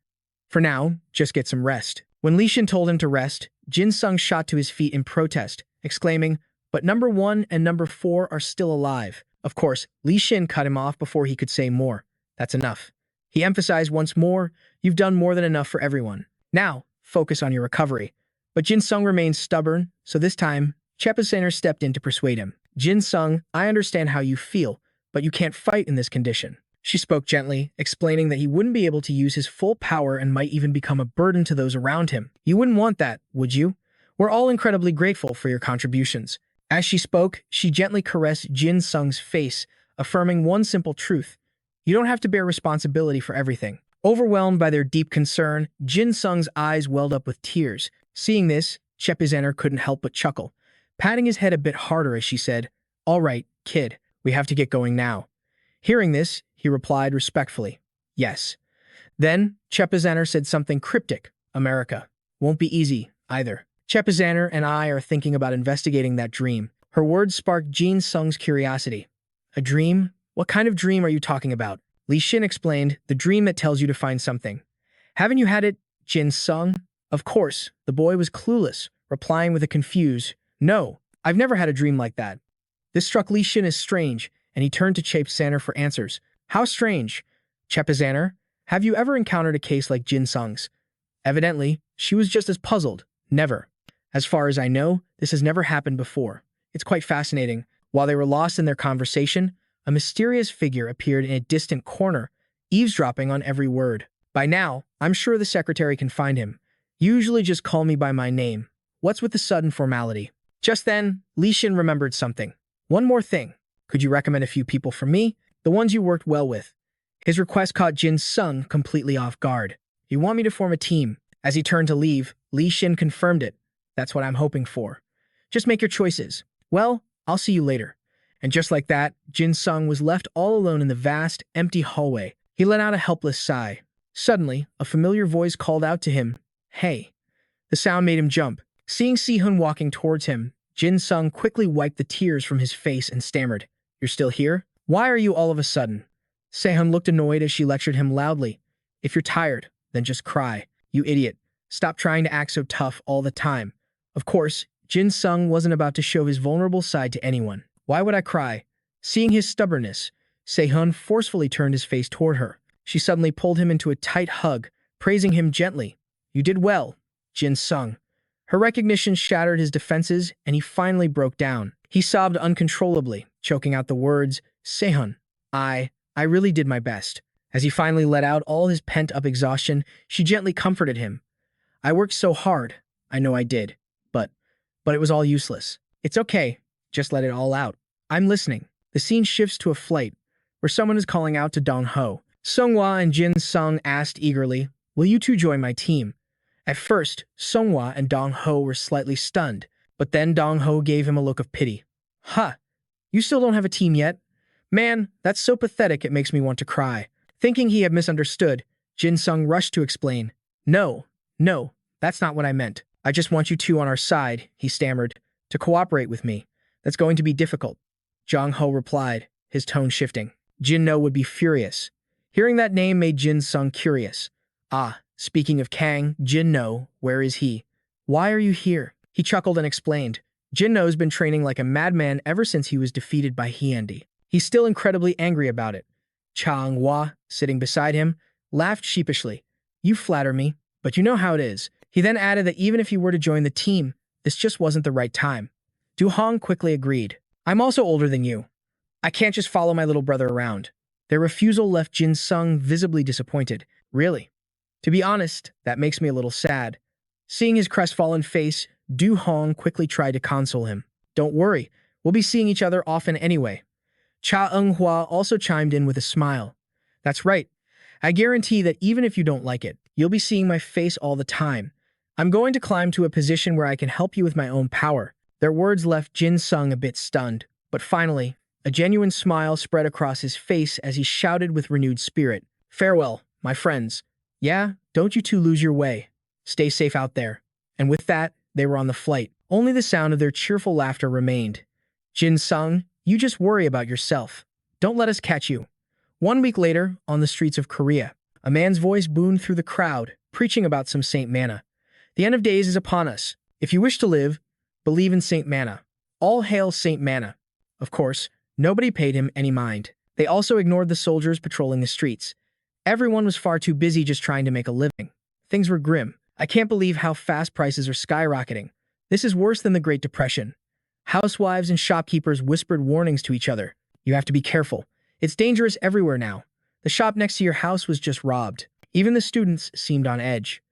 For now, just get some rest. When Li Xin told him to rest, Jin Sung shot to his feet in protest, exclaiming, but number 1 and number 4 are still alive. Of course, Li Xin cut him off before he could say more. That's enough. He emphasized once more, you've done more than enough for everyone. Now, focus on your recovery. But Jin Sung remained stubborn, so this time, Chepasaner stepped in to persuade him. Jin Sung, I understand how you feel, but you can't fight in this condition. She spoke gently, explaining that he wouldn't be able to use his full power and might even become a burden to those around him. You wouldn't want that, would you? We're all incredibly grateful for your contributions. As she spoke, she gently caressed Jin Sung's face, affirming one simple truth. You don't have to bear responsibility for everything. Overwhelmed by their deep concern, Jin Sung's eyes welled up with tears. Seeing this, Chepasaner couldn't help but chuckle, patting his head a bit harder as she said, All right, kid, we have to get going now. Hearing this, he replied respectfully, Yes. Then, Chepasaner said something cryptic. America. Won't be easy, either. Chepasaner and I are thinking about investigating that dream. Her words sparked Jin Sung's curiosity. A dream? What kind of dream are you talking about? Li Xin explained, the dream that tells you to find something. Haven't you had it, Jin Sung? Of course, the boy was clueless, replying with a confused, No, I've never had a dream like that. This struck Li Xin as strange, and he turned to Chepasaner for answers. How strange? Chepasaner, have you ever encountered a case like Jin Sung's? Evidently, she was just as puzzled. Never. As far as I know, this has never happened before. It's quite fascinating. While they were lost in their conversation, a mysterious figure appeared in a distant corner, eavesdropping on every word. By now, I'm sure the secretary can find him. Usually just call me by my name. What's with the sudden formality? Just then, Li Xin remembered something. One more thing. Could you recommend a few people for me? The ones you worked well with. His request caught Jin Sung completely off guard. You want me to form a team? As he turned to leave, Li Xin confirmed it. That's what I'm hoping for. Just make your choices. Well, I'll see you later. And just like that, Jin Sung was left all alone in the vast, empty hallway. He let out a helpless sigh. Suddenly, a familiar voice called out to him, Hey. The sound made him jump. Seeing Si-hun walking towards him, Jin Sung quickly wiped the tears from his face and stammered, You're still here? Why are you all of a sudden? Se-hun looked annoyed as she lectured him loudly. If you're tired, then just cry. You idiot. Stop trying to act so tough all the time. Of course, Jin Sung wasn't about to show his vulnerable side to anyone. Why would I cry? Seeing his stubbornness, Se-hun forcefully turned his face toward her. She suddenly pulled him into a tight hug, praising him gently. You did well, Jin Sung. Her recognition shattered his defenses, and he finally broke down. He sobbed uncontrollably, choking out the words, Se-hun, I really did my best. As he finally let out all his pent-up exhaustion, she gently comforted him. I worked so hard. I know I did. But, but it was all useless. It's okay. Just let it all out. I'm listening. The scene shifts to a flight, where someone is calling out to Dong Ho. Songhwa and Jin Sung asked eagerly, will you two join my team? At first, Songhwa and Dong Ho were slightly stunned, but then Dong Ho gave him a look of pity. Huh, you still don't have a team yet? Man, that's so pathetic it makes me want to cry. Thinking he had misunderstood, Jin Sung rushed to explain. No, that's not what I meant. I just want you two on our side, he stammered, to cooperate with me. That's going to be difficult. Dong Ho replied, his tone shifting. Jin No would be furious. Hearing that name made Jin Sung curious. Ah, speaking of Kang, Jin No, where is he? Why are you here? He chuckled and explained. Jin No's been training like a madman ever since he was defeated by Hyandi. He's still incredibly angry about it. Chang Hua, sitting beside him, laughed sheepishly. You flatter me, but you know how it is. He then added that even if he were to join the team, this just wasn't the right time. Du Hong quickly agreed. I'm also older than you. I can't just follow my little brother around. Their refusal left Jin Sung visibly disappointed. Really? To be honest, that makes me a little sad. Seeing his crestfallen face, Du Hong quickly tried to console him. Don't worry, we'll be seeing each other often anyway. Cha Eunghwa also chimed in with a smile. That's right. I guarantee that even if you don't like it, you'll be seeing my face all the time. I'm going to climb to a position where I can help you with my own power. Their words left Jin Sung a bit stunned, but finally, a genuine smile spread across his face as he shouted with renewed spirit. Farewell, my friends. Yeah, don't you two lose your way. Stay safe out there. And with that, they were on the flight. Only the sound of their cheerful laughter remained. Jin Sung, you just worry about yourself. Don't let us catch you. 1 week later, on the streets of Korea, a man's voice boomed through the crowd, preaching about some Saint Manna. The end of days is upon us. If you wish to live, believe in Saint Manna. All hail Saint Manna. Of course, nobody paid him any mind. They also ignored the soldiers patrolling the streets. Everyone was far too busy just trying to make a living. Things were grim. I can't believe how fast prices are skyrocketing. This is worse than the Great Depression. Housewives and shopkeepers whispered warnings to each other. You have to be careful. It's dangerous everywhere now. The shop next to your house was just robbed. Even the students seemed on edge.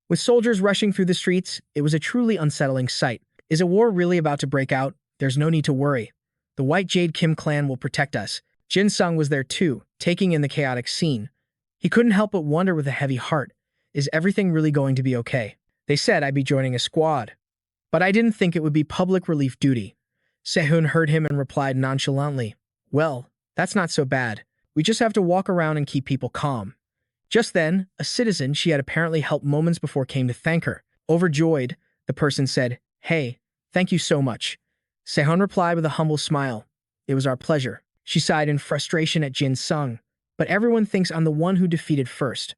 With soldiers rushing through the streets, it was a truly unsettling sight. Is a war really about to break out? There's no need to worry. The White Jade Kim clan will protect us. Jin Sung was there too, taking in the chaotic scene. He couldn't help but wonder with a heavy heart, is everything really going to be okay? They said I'd be joining a squad. But I didn't think it would be public relief duty. Sehun heard him and replied nonchalantly, well, that's not so bad. We just have to walk around and keep people calm. Just then, a citizen she had apparently helped moments before came to thank her. Overjoyed, the person said, hey, thank you so much. Sehun replied with a humble smile. It was our pleasure. She sighed in frustration at Jin Sung. But everyone thinks I'm the one who defeated first.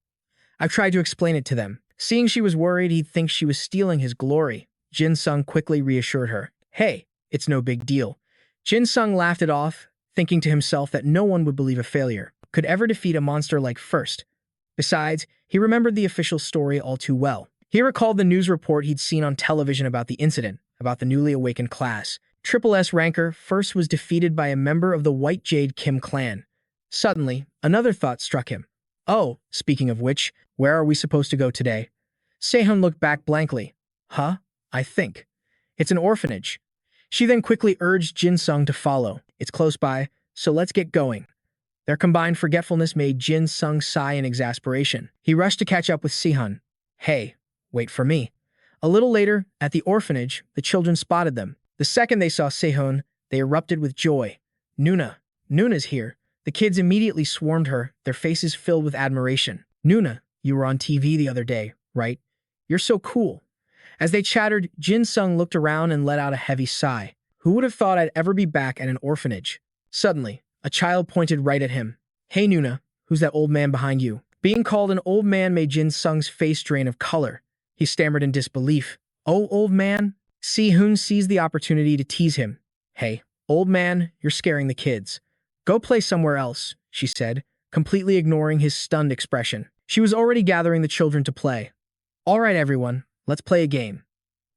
I've tried to explain it to them. Seeing she was worried he'd think she was stealing his glory, Jin Sung quickly reassured her. Hey, it's no big deal. Jin Sung laughed it off, thinking to himself that no one would believe a failure could ever defeat a monster like First. Besides, he remembered the official story all too well. He recalled the news report he'd seen on television about the incident, about the newly awakened class. Triple S ranker First was defeated by a member of the White Jade Kim clan. Suddenly, another thought struck him. Oh, speaking of which, where are we supposed to go today? Sehun looked back blankly. Huh? I think. It's an orphanage. She then quickly urged Jin Sung to follow. It's close by, so let's get going. Their combined forgetfulness made Jin Sung sigh in exasperation. He rushed to catch up with Sehun. Hey, wait for me. A little later, at the orphanage, the children spotted them. The second they saw Sehun, they erupted with joy. Nuna's here. The kids immediately swarmed her, their faces filled with admiration. Nuna, you were on TV the other day, right? You're so cool. As they chattered, Jin Sung looked around and let out a heavy sigh. Who would have thought I'd ever be back at an orphanage? Suddenly, a child pointed right at him. Hey Nuna, who's that old man behind you? Being called an old man made Jin Sung's face drain of color. He stammered in disbelief. Oh, old man? Si-hoon seized the opportunity to tease him. Hey, old man, you're scaring the kids. Go play somewhere else, she said, completely ignoring his stunned expression. She was already gathering the children to play. All right, everyone, let's play a game.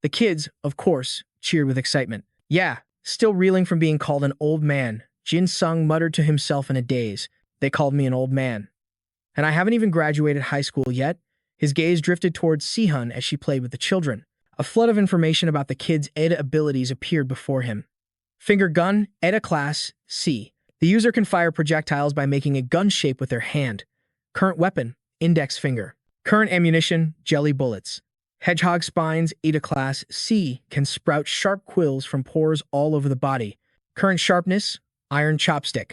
The kids, of course, cheered with excitement. Yeah, still reeling from being called an old man, Jin Sung muttered to himself in a daze. They called me an old man. And I haven't even graduated high school yet? His gaze drifted towards Sihun as she played with the children. A flood of information about the kids' ETA abilities appeared before him. Finger gun, ETA class, C. The user can fire projectiles by making a gun shape with their hand. Current weapon, index finger. Current ammunition, jelly bullets. Hedgehog spines, ETA class, C. Can sprout sharp quills from pores all over the body. Current sharpness, iron chopstick.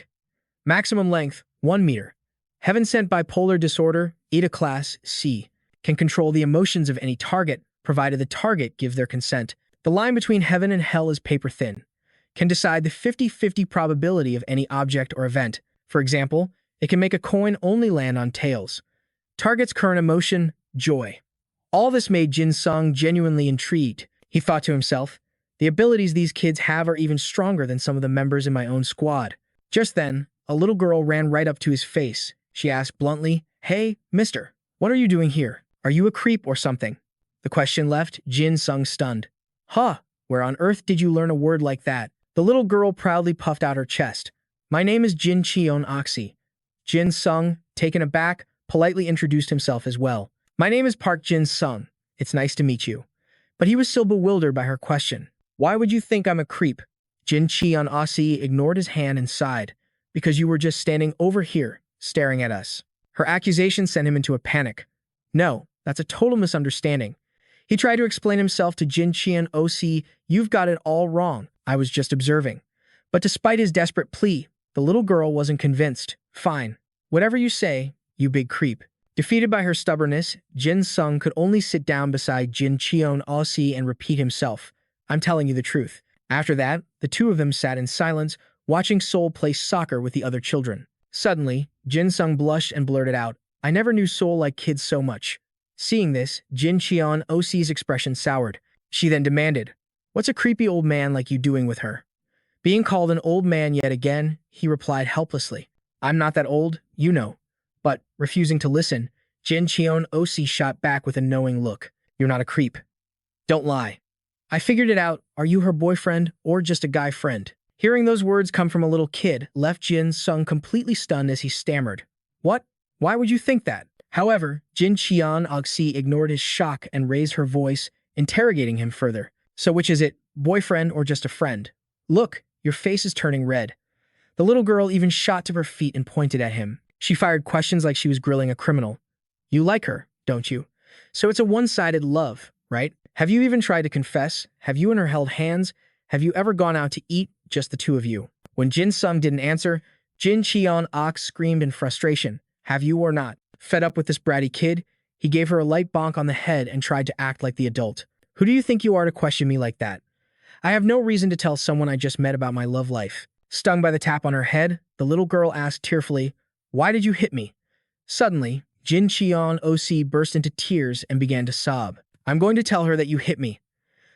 Maximum length, 1 meter. Heaven-sent bipolar disorder, ETA class, C. Can control the emotions of any target, provided the target gives their consent. The line between heaven and hell is paper-thin. Can decide the 50-50 probability of any object or event. For example, it can make a coin only land on tails. Target's current emotion, joy. All this made Jin Sung genuinely intrigued. He thought to himself, the abilities these kids have are even stronger than some of the members in my own squad. Just then, a little girl ran right up to his face. She asked bluntly, "Hey, mister, what are you doing here? Are you a creep or something?" The question left Jin Sung stunned. Huh, where on earth did you learn a word like that? The little girl proudly puffed out her chest. My name is Jin Cheon Oxy. Jin Sung, taken aback, politely introduced himself as well. My name is Park Jin Sung. It's nice to meet you. But he was still bewildered by her question. Why would you think I'm a creep? Jin Cheon Oxy ignored his hand and sighed. Because you were just standing over here, staring at us. Her accusation sent him into a panic. No, that's a total misunderstanding. He tried to explain himself to Jin Cheon Oxy. You've got it all wrong. I was just observing. But despite his desperate plea, the little girl wasn't convinced. Fine. Whatever you say, you big creep. Defeated by her stubbornness, Jin Sung could only sit down beside Jin Cheon Oxy and repeat himself. I'm telling you the truth. After that, the two of them sat in silence, watching Sol play soccer with the other children. Suddenly, Jin Sung blushed and blurted out, I never knew Sol like kids so much. Seeing this, Jin Cheon Oxy's expression soured. She then demanded, What's a creepy old man like you doing with her? Being called an old man yet again, he replied helplessly, I'm not that old, you know. But, refusing to listen, Jin Cheon Oxy shot back with a knowing look. You're not a creep. Don't lie. I figured it out. Are you her boyfriend or just a guy friend? Hearing those words come from a little kid left Jin Sung completely stunned as he stammered. What? Why would you think that? However, Jin Cheon Oxy ignored his shock and raised her voice, interrogating him further. So which is it, boyfriend or just a friend? Look, your face is turning red. The little girl even shot to her feet and pointed at him. She fired questions like she was grilling a criminal. You like her, don't you? So it's a one-sided love, right? Have you even tried to confess? Have you and her held hands? Have you ever gone out to eat, just the two of you? When Jin Sung didn't answer, Jin Cheon Ox screamed in frustration. Have you or not? Fed up with this bratty kid, he gave her a light bonk on the head and tried to act like the adult. Who do you think you are to question me like that? I have no reason to tell someone I just met about my love life. Stung by the tap on her head, the little girl asked tearfully, Why did you hit me? Suddenly, Jin Cheon Oxy burst into tears and began to sob. I'm going to tell her that you hit me.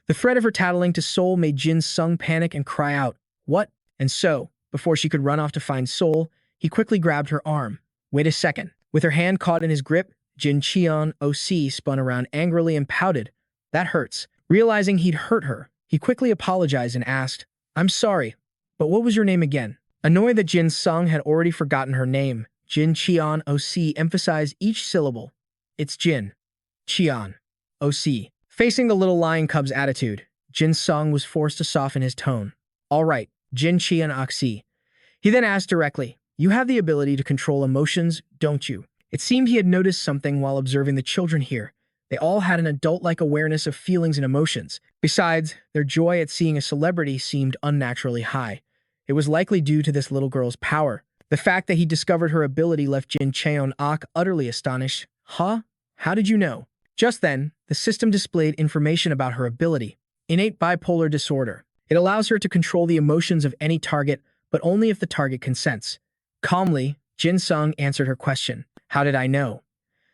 The threat of her tattling to Sol made Jin Sung panic and cry out, What? And so, before she could run off to find Sol, he quickly grabbed her arm. Wait a second. With her hand caught in his grip, Jin Cheon Oxy spun around angrily and pouted. That hurts. Realizing he'd hurt her, he quickly apologized and asked, I'm sorry, but what was your name again? Annoyed that Jin Sung had already forgotten her name, Jin Cheon Oxy emphasized each syllable. It's Jin Cheon Oxy. Facing the little lion cub's attitude, Jin Sung was forced to soften his tone. All right, Jin Cheon Oxy. He then asked directly, You have the ability to control emotions, don't you? It seemed he had noticed something while observing the children here. They all had an adult-like awareness of feelings and emotions. Besides, their joy at seeing a celebrity seemed unnaturally high. It was likely due to this little girl's power. The fact that he discovered her ability left Jin Cheon Ok utterly astonished. Huh? How did you know? Just then, the system displayed information about her ability. Innate bipolar disorder. It allows her to control the emotions of any target, but only if the target consents. Calmly, Jin Sung answered her question. How did I know?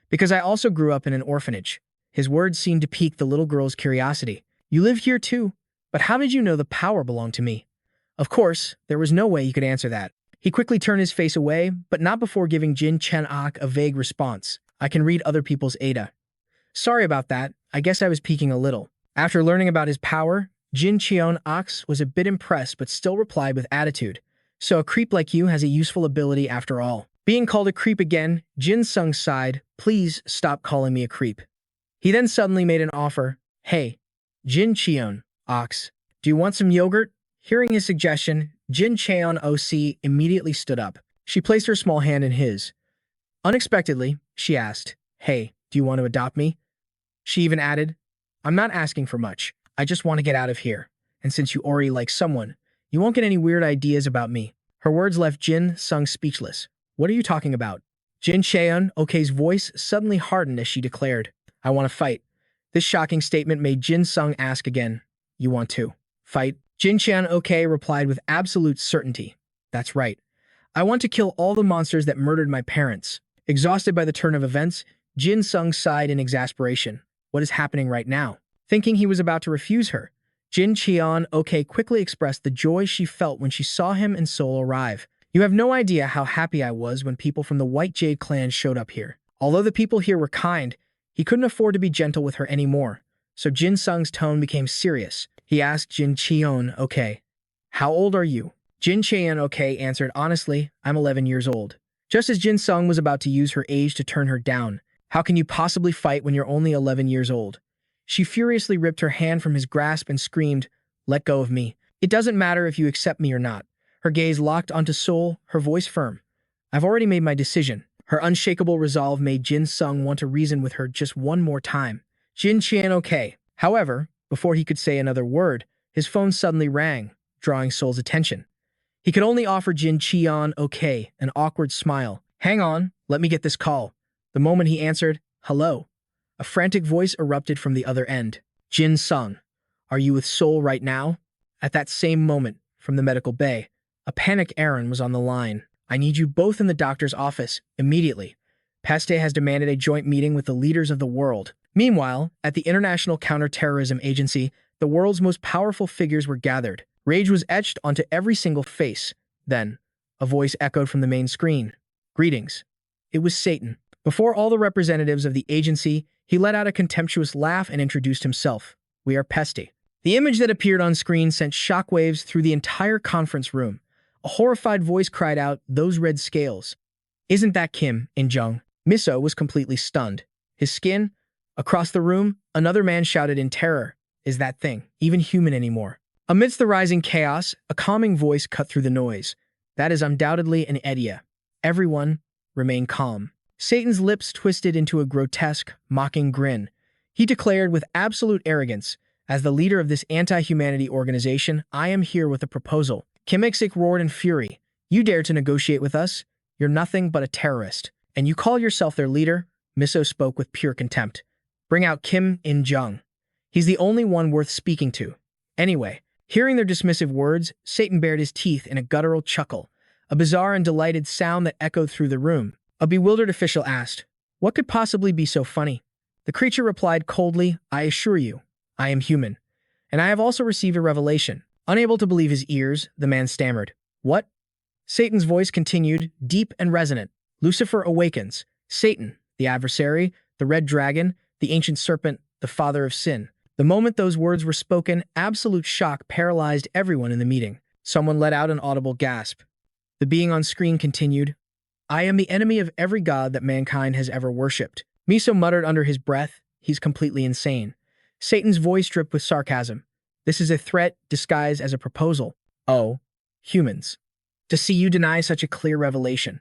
Because I also grew up in an orphanage. His words seemed to pique the little girl's curiosity. You live here too? But how did you know the power belonged to me? Of course, there was no way he could answer that. He quickly turned his face away, but not before giving Jin Chen Ok a vague response. I can read other people's ETA. Sorry about that. I guess I was peeking a little. After learning about his power, Jin Cheon Ox was a bit impressed but still replied with attitude. So a creep like you has a useful ability after all. Being called a creep again, Jin Sung sighed. Please stop calling me a creep. He then suddenly made an offer. Hey, Jin Cheon, Ox, do you want some yogurt? Hearing his suggestion, Jin Cheon OC immediately stood up. She placed her small hand in his. Unexpectedly, she asked, Hey, do you want to adopt me? She even added, I'm not asking for much. I just want to get out of here. And since you already like someone, you won't get any weird ideas about me. Her words left Jin Sung speechless. What are you talking about? Jin Cheon OK's voice suddenly hardened as she declared, I want to fight. This shocking statement made Jin Sung ask again, You want to fight? Jin Cheon OK replied with absolute certainty. That's right. I want to kill all the monsters that murdered my parents. Exhausted by the turn of events, Jin Sung sighed in exasperation. What is happening right now? Thinking he was about to refuse her, Jin Cheon OK quickly expressed the joy she felt when she saw him and Seoul arrive. You have no idea how happy I was when people from the White Jade clan showed up here. Although the people here were kind, he couldn't afford to be gentle with her anymore. So Jin Sung's tone became serious. He asked Jin Cheon OK, how old are you? Jin Cheon OK answered honestly, I'm 11 years old. Just as Jin Sung was about to use her age to turn her down, how can you possibly fight when you're only 11 years old? She furiously ripped her hand from his grasp and screamed, Let go of me. It doesn't matter if you accept me or not. Her gaze locked onto Seoul, her voice firm. I've already made my decision. Her unshakable resolve made Jin Sung want to reason with her just one more time. Jin Cheon OK. However, before he could say another word, his phone suddenly rang, drawing Seoul's attention. He could only offer Jin Cheon OK an awkward smile. Hang on, let me get this call. The moment he answered, Hello. A frantic voice erupted from the other end. Jin Sung, are you with Seoul right now? At that same moment, from the medical bay, a panicked Aaron was on the line. I need you both in the doctor's office, immediately. PACT has demanded a joint meeting with the leaders of the world. Meanwhile, at the International Counterterrorism Agency, the world's most powerful figures were gathered. Rage was etched onto every single face. Then, a voice echoed from the main screen. Greetings. It was Satan. Before all the representatives of the agency, he let out a contemptuous laugh and introduced himself. We are Pesty. The image that appeared on screen sent shockwaves through the entire conference room. A horrified voice cried out, Those red scales. Isn't that Kim In-jung? Miso was completely stunned. His skin? Across the room, another man shouted in terror, Is that thing even human anymore? Amidst the rising chaos, a calming voice cut through the noise. That is undoubtedly an Edia. Everyone, remain calm. Satan's lips twisted into a grotesque, mocking grin. He declared with absolute arrogance, As the leader of this anti-humanity organization, I am here with a proposal. Kim Ik-sik roared in fury. You dare to negotiate with us? You're nothing but a terrorist. And you call yourself their leader? Miso spoke with pure contempt. Bring out Kim In-jung. He's the only one worth speaking to. Anyway, hearing their dismissive words, Satan bared his teeth in a guttural chuckle, a bizarre and delighted sound that echoed through the room. A bewildered official asked, What could possibly be so funny? The creature replied coldly, I assure you, I am human. And I have also received a revelation. Unable to believe his ears, the man stammered. What? Satan's voice continued, deep and resonant. Lucifer awakens. Satan, the adversary, the red dragon, the ancient serpent, the father of sin. The moment those words were spoken, absolute shock paralyzed everyone in the meeting. Someone let out an audible gasp. The being on screen continued, I am the enemy of every god that mankind has ever worshipped. Miso muttered under his breath, He's completely insane. Satan's voice dripped with sarcasm. This is a threat disguised as a proposal. Oh, humans. To see you deny such a clear revelation.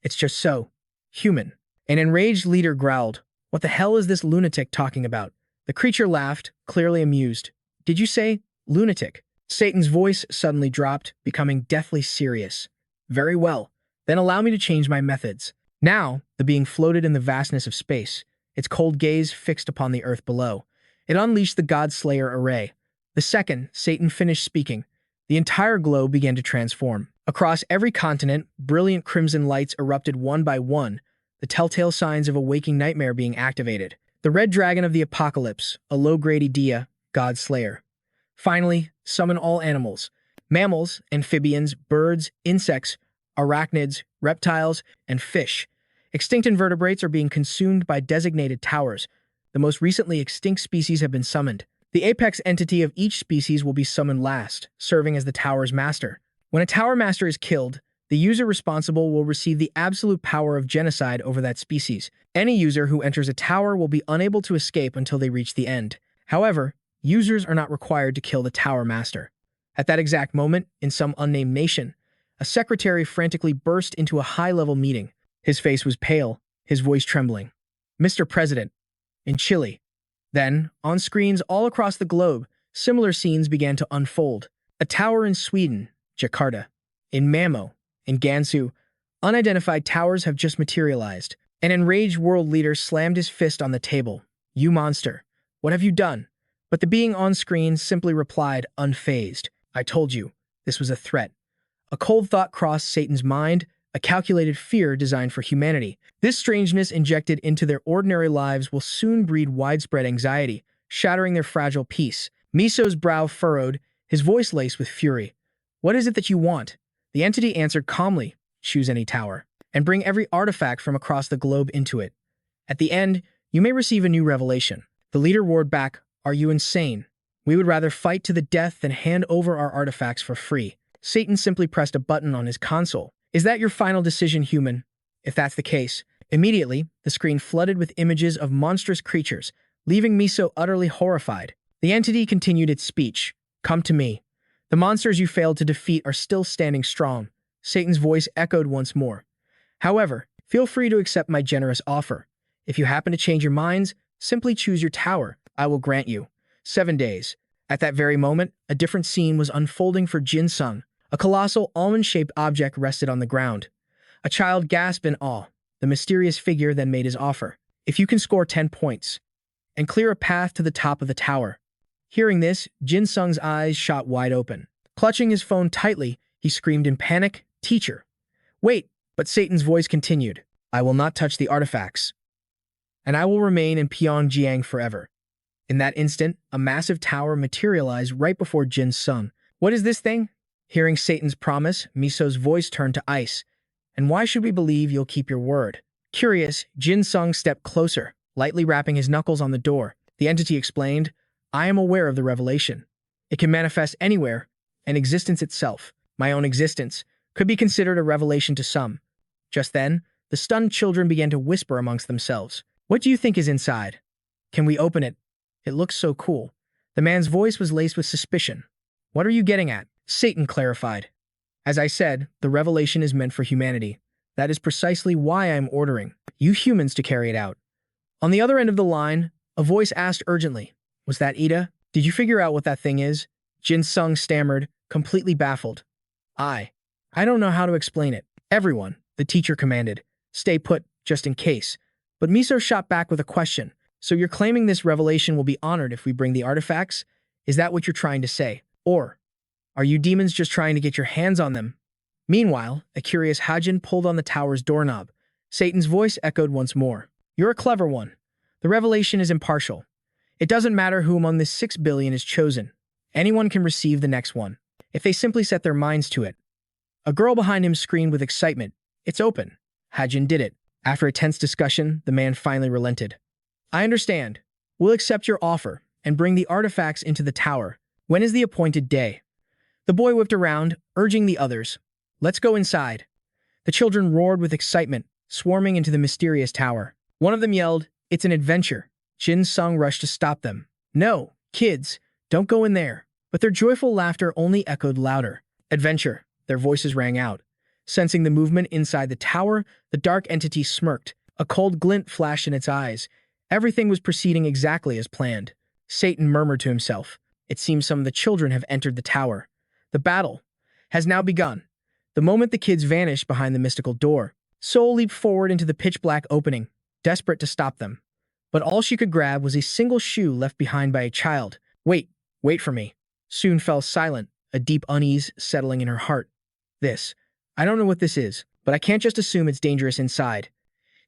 It's just so. Human. An enraged leader growled, What the hell is this lunatic talking about? The creature laughed, clearly amused. Did you say, lunatic? Satan's voice suddenly dropped, becoming deathly serious. Very well. Then allow me to change my methods. Now, the being floated in the vastness of space, its cold gaze fixed upon the earth below. It unleashed the God-Slayer array. The second Satan finished speaking, the entire globe began to transform. Across every continent, brilliant crimson lights erupted one by one, the telltale signs of a waking nightmare being activated. The red dragon of the apocalypse, a low-grade Idea, God-Slayer. Finally, summon all animals, mammals, amphibians, birds, insects, arachnids, reptiles, and fish. Extinct invertebrates are being consumed by designated towers. The most recently extinct species have been summoned. The apex entity of each species will be summoned last, serving as the tower's master. When a tower master is killed, The user responsible will receive the absolute power of genocide over that species. Any user who enters a tower will be unable to escape until they reach the end. However, users are not required to kill the tower master. At that exact moment, in some unnamed nation, a secretary frantically burst into a high-level meeting. His face was pale, his voice trembling. "Mr. President," in Chile. Then, on screens all across the globe, similar scenes began to unfold. A tower in Sweden, Jakarta. In Mamo, in Gansu, unidentified towers have just materialized. An enraged world leader slammed his fist on the table. "You monster, what have you done?" But the being on screen simply replied, unfazed, "I told you, this was a threat." A cold thought crossed Satan's mind, a calculated fear designed for humanity. This strangeness injected into their ordinary lives will soon breed widespread anxiety, shattering their fragile peace. Miso's brow furrowed, his voice laced with fury. "What is it that you want?" The entity answered calmly, "Choose any tower, and bring every artifact from across the globe into it. At the end, you may receive a new revelation." The leader roared back, "Are you insane? We would rather fight to the death than hand over our artifacts for free." Satan simply pressed a button on his console. "Is that your final decision, human? If that's the case." Immediately, the screen flooded with images of monstrous creatures, leaving Miso utterly horrified. The entity continued its speech. "Come to me. The monsters you failed to defeat are still standing strong." Satan's voice echoed once more. "However, feel free to accept my generous offer. If you happen to change your minds, simply choose your tower. I will grant you 7 days. At that very moment, a different scene was unfolding for Jin Sung. A colossal almond-shaped object rested on the ground. A child gasped in awe. The mysterious figure then made his offer. "If you can score 10 points and clear a path to the top of the tower." Hearing this, Jin Sung's eyes shot wide open. Clutching his phone tightly, he screamed in panic, "Teacher, wait!" But Satan's voice continued, "I will not touch the artifacts, and I will remain in Pyongyang forever." In that instant, a massive tower materialized right before Jin Sung. "What is this thing?" Hearing Satan's promise, Miso's voice turned to ice. "And why should we believe you'll keep your word?" Curious, Jin Sung stepped closer, lightly rapping his knuckles on the door. The entity explained, "I am aware of the revelation. It can manifest anywhere, and existence itself, my own existence, could be considered a revelation to some." Just then, the stunned children began to whisper amongst themselves. "What do you think is inside? Can we open it? It looks so cool." The man's voice was laced with suspicion. "What are you getting at?" Satan clarified. "As I said, the revelation is meant for humanity. That is precisely why I am ordering you humans to carry it out." On the other end of the line, a voice asked urgently, "Was that Ida? Did you figure out what that thing is?" Jin Sung stammered, completely baffled. I don't know how to explain it." "Everyone," the teacher commanded, "stay put, just in case." But Miso shot back with a question. "So you're claiming this revelation will be honored if we bring the artifacts? Is that what you're trying to say? Or are you demons just trying to get your hands on them?" Meanwhile, a curious Hajin pulled on the tower's doorknob. Satan's voice echoed once more. "You're a clever one. The revelation is impartial. It doesn't matter who among the 6 billion is chosen. Anyone can receive the next one, if they simply set their minds to it." A girl behind him screamed with excitement. "It's open." Hajin did it. After a tense discussion, the man finally relented. "I understand. We'll accept your offer and bring the artifacts into the tower. When is the appointed day?" The boy whipped around, urging the others. "Let's go inside." The children roared with excitement, swarming into the mysterious tower. One of them yelled, "It's an adventure." Jin Sung rushed to stop them. "No, kids, don't go in there." But their joyful laughter only echoed louder. "Adventure," their voices rang out. Sensing the movement inside the tower, the dark entity smirked. A cold glint flashed in its eyes. Everything was proceeding exactly as planned. Satan murmured to himself, "It seems some of the children have entered the tower. The battle has now begun." The moment the kids vanished behind the mystical door, Soul leaped forward into the pitch-black opening, desperate to stop them. But all she could grab was a single shoe left behind by a child. Wait for me." Soon fell silent, a deep unease settling in her heart. I don't know what this is, but I can't just assume it's dangerous inside."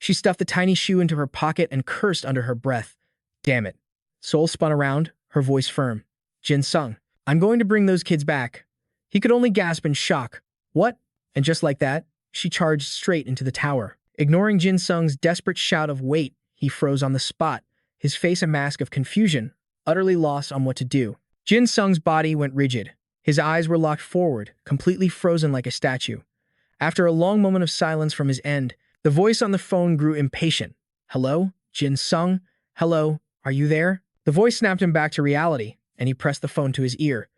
She stuffed the tiny shoe into her pocket and cursed under her breath. "Damn it." Soul spun around, her voice firm. "Jin Sung, I'm going to bring those kids back." He could only gasp in shock. "What?" And just like that, she charged straight into the tower. Ignoring Jin Sung's desperate shout of "wait," he froze on the spot, his face a mask of confusion, utterly lost on what to do. Jin Sung's body went rigid. His eyes were locked forward, completely frozen like a statue. After a long moment of silence from his end, the voice on the phone grew impatient. "Hello? Jin Sung? Hello? Are you there?" The voice snapped him back to reality, and he pressed the phone to his ear.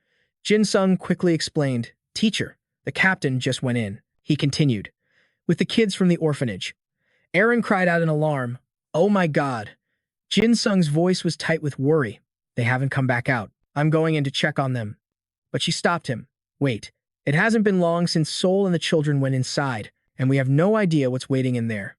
Jin Sung quickly explained, "Teacher, the captain just went in." He continued, "With the kids from the orphanage." Aaron cried out in alarm, "Oh my God." Jin Sung's voice was tight with worry. "They haven't come back out. I'm going in to check on them." But she stopped him. "Wait, it hasn't been long since Sol and the children went inside, and we have no idea what's waiting in there."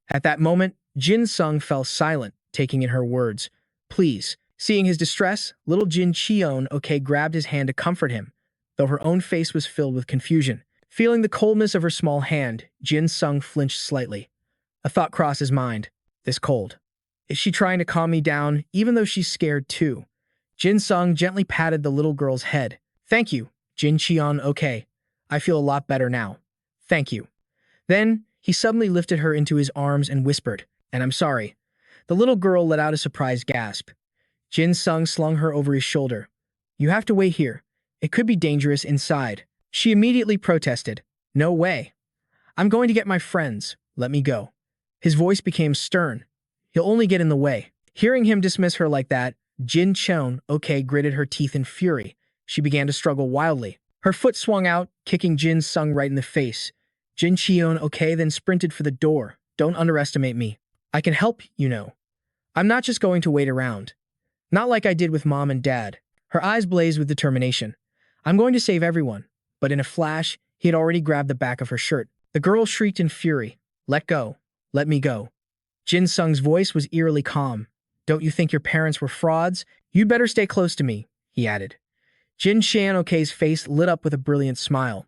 At that moment, Jin Sung fell silent, taking in her words. "Please." Seeing his distress, little Jin Cheon grabbed his hand to comfort him, though her own face was filled with confusion. Feeling the coldness of her small hand, Jin Sung flinched slightly. A thought crossed his mind. This cold. Is she trying to calm me down, even though she's scared too? Jin Sung gently patted the little girl's head. "Thank you, Jin Cheon. Okay, I feel a lot better now. Thank you." Then, he suddenly lifted her into his arms and whispered, "And I'm sorry." The little girl let out a surprised gasp. Jin Sung slung her over his shoulder. "You have to wait here. It could be dangerous inside." She immediately protested. "No way. I'm going to get my friends. Let me go." His voice became stern. "He'll only get in the way." Hearing him dismiss her like that, Jin Cheon gritted her teeth in fury. She began to struggle wildly. Her foot swung out, kicking Jin Sung right in the face. Jin Cheon then sprinted for the door. "Don't underestimate me. I can help, you know. I'm not just going to wait around. Not like I did with Mom and Dad." Her eyes blazed with determination. "I'm going to save everyone." But in a flash, he had already grabbed the back of her shirt. The girl shrieked in fury. "Let go. Let me go." Jin Sung's voice was eerily calm. "Don't you think your parents were frauds? You'd better stay close to me," he added. Jin Cheon's face lit up with a brilliant smile.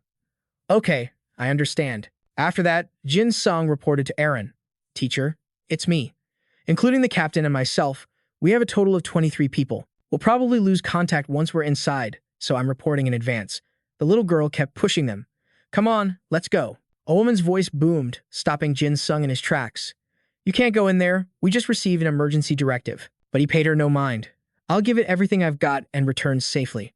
"Okay, I understand." After that, Jin Sung reported to Aaron. "Teacher, it's me. Including the captain and myself, we have a total of 23 people. We'll probably lose contact once we're inside, so I'm reporting in advance." The little girl kept pushing them. "Come on, let's go." A woman's voice boomed, stopping Jin Sung in his tracks. "You can't go in there. We just received an emergency directive." But he paid her no mind. "I'll give it everything I've got and return safely."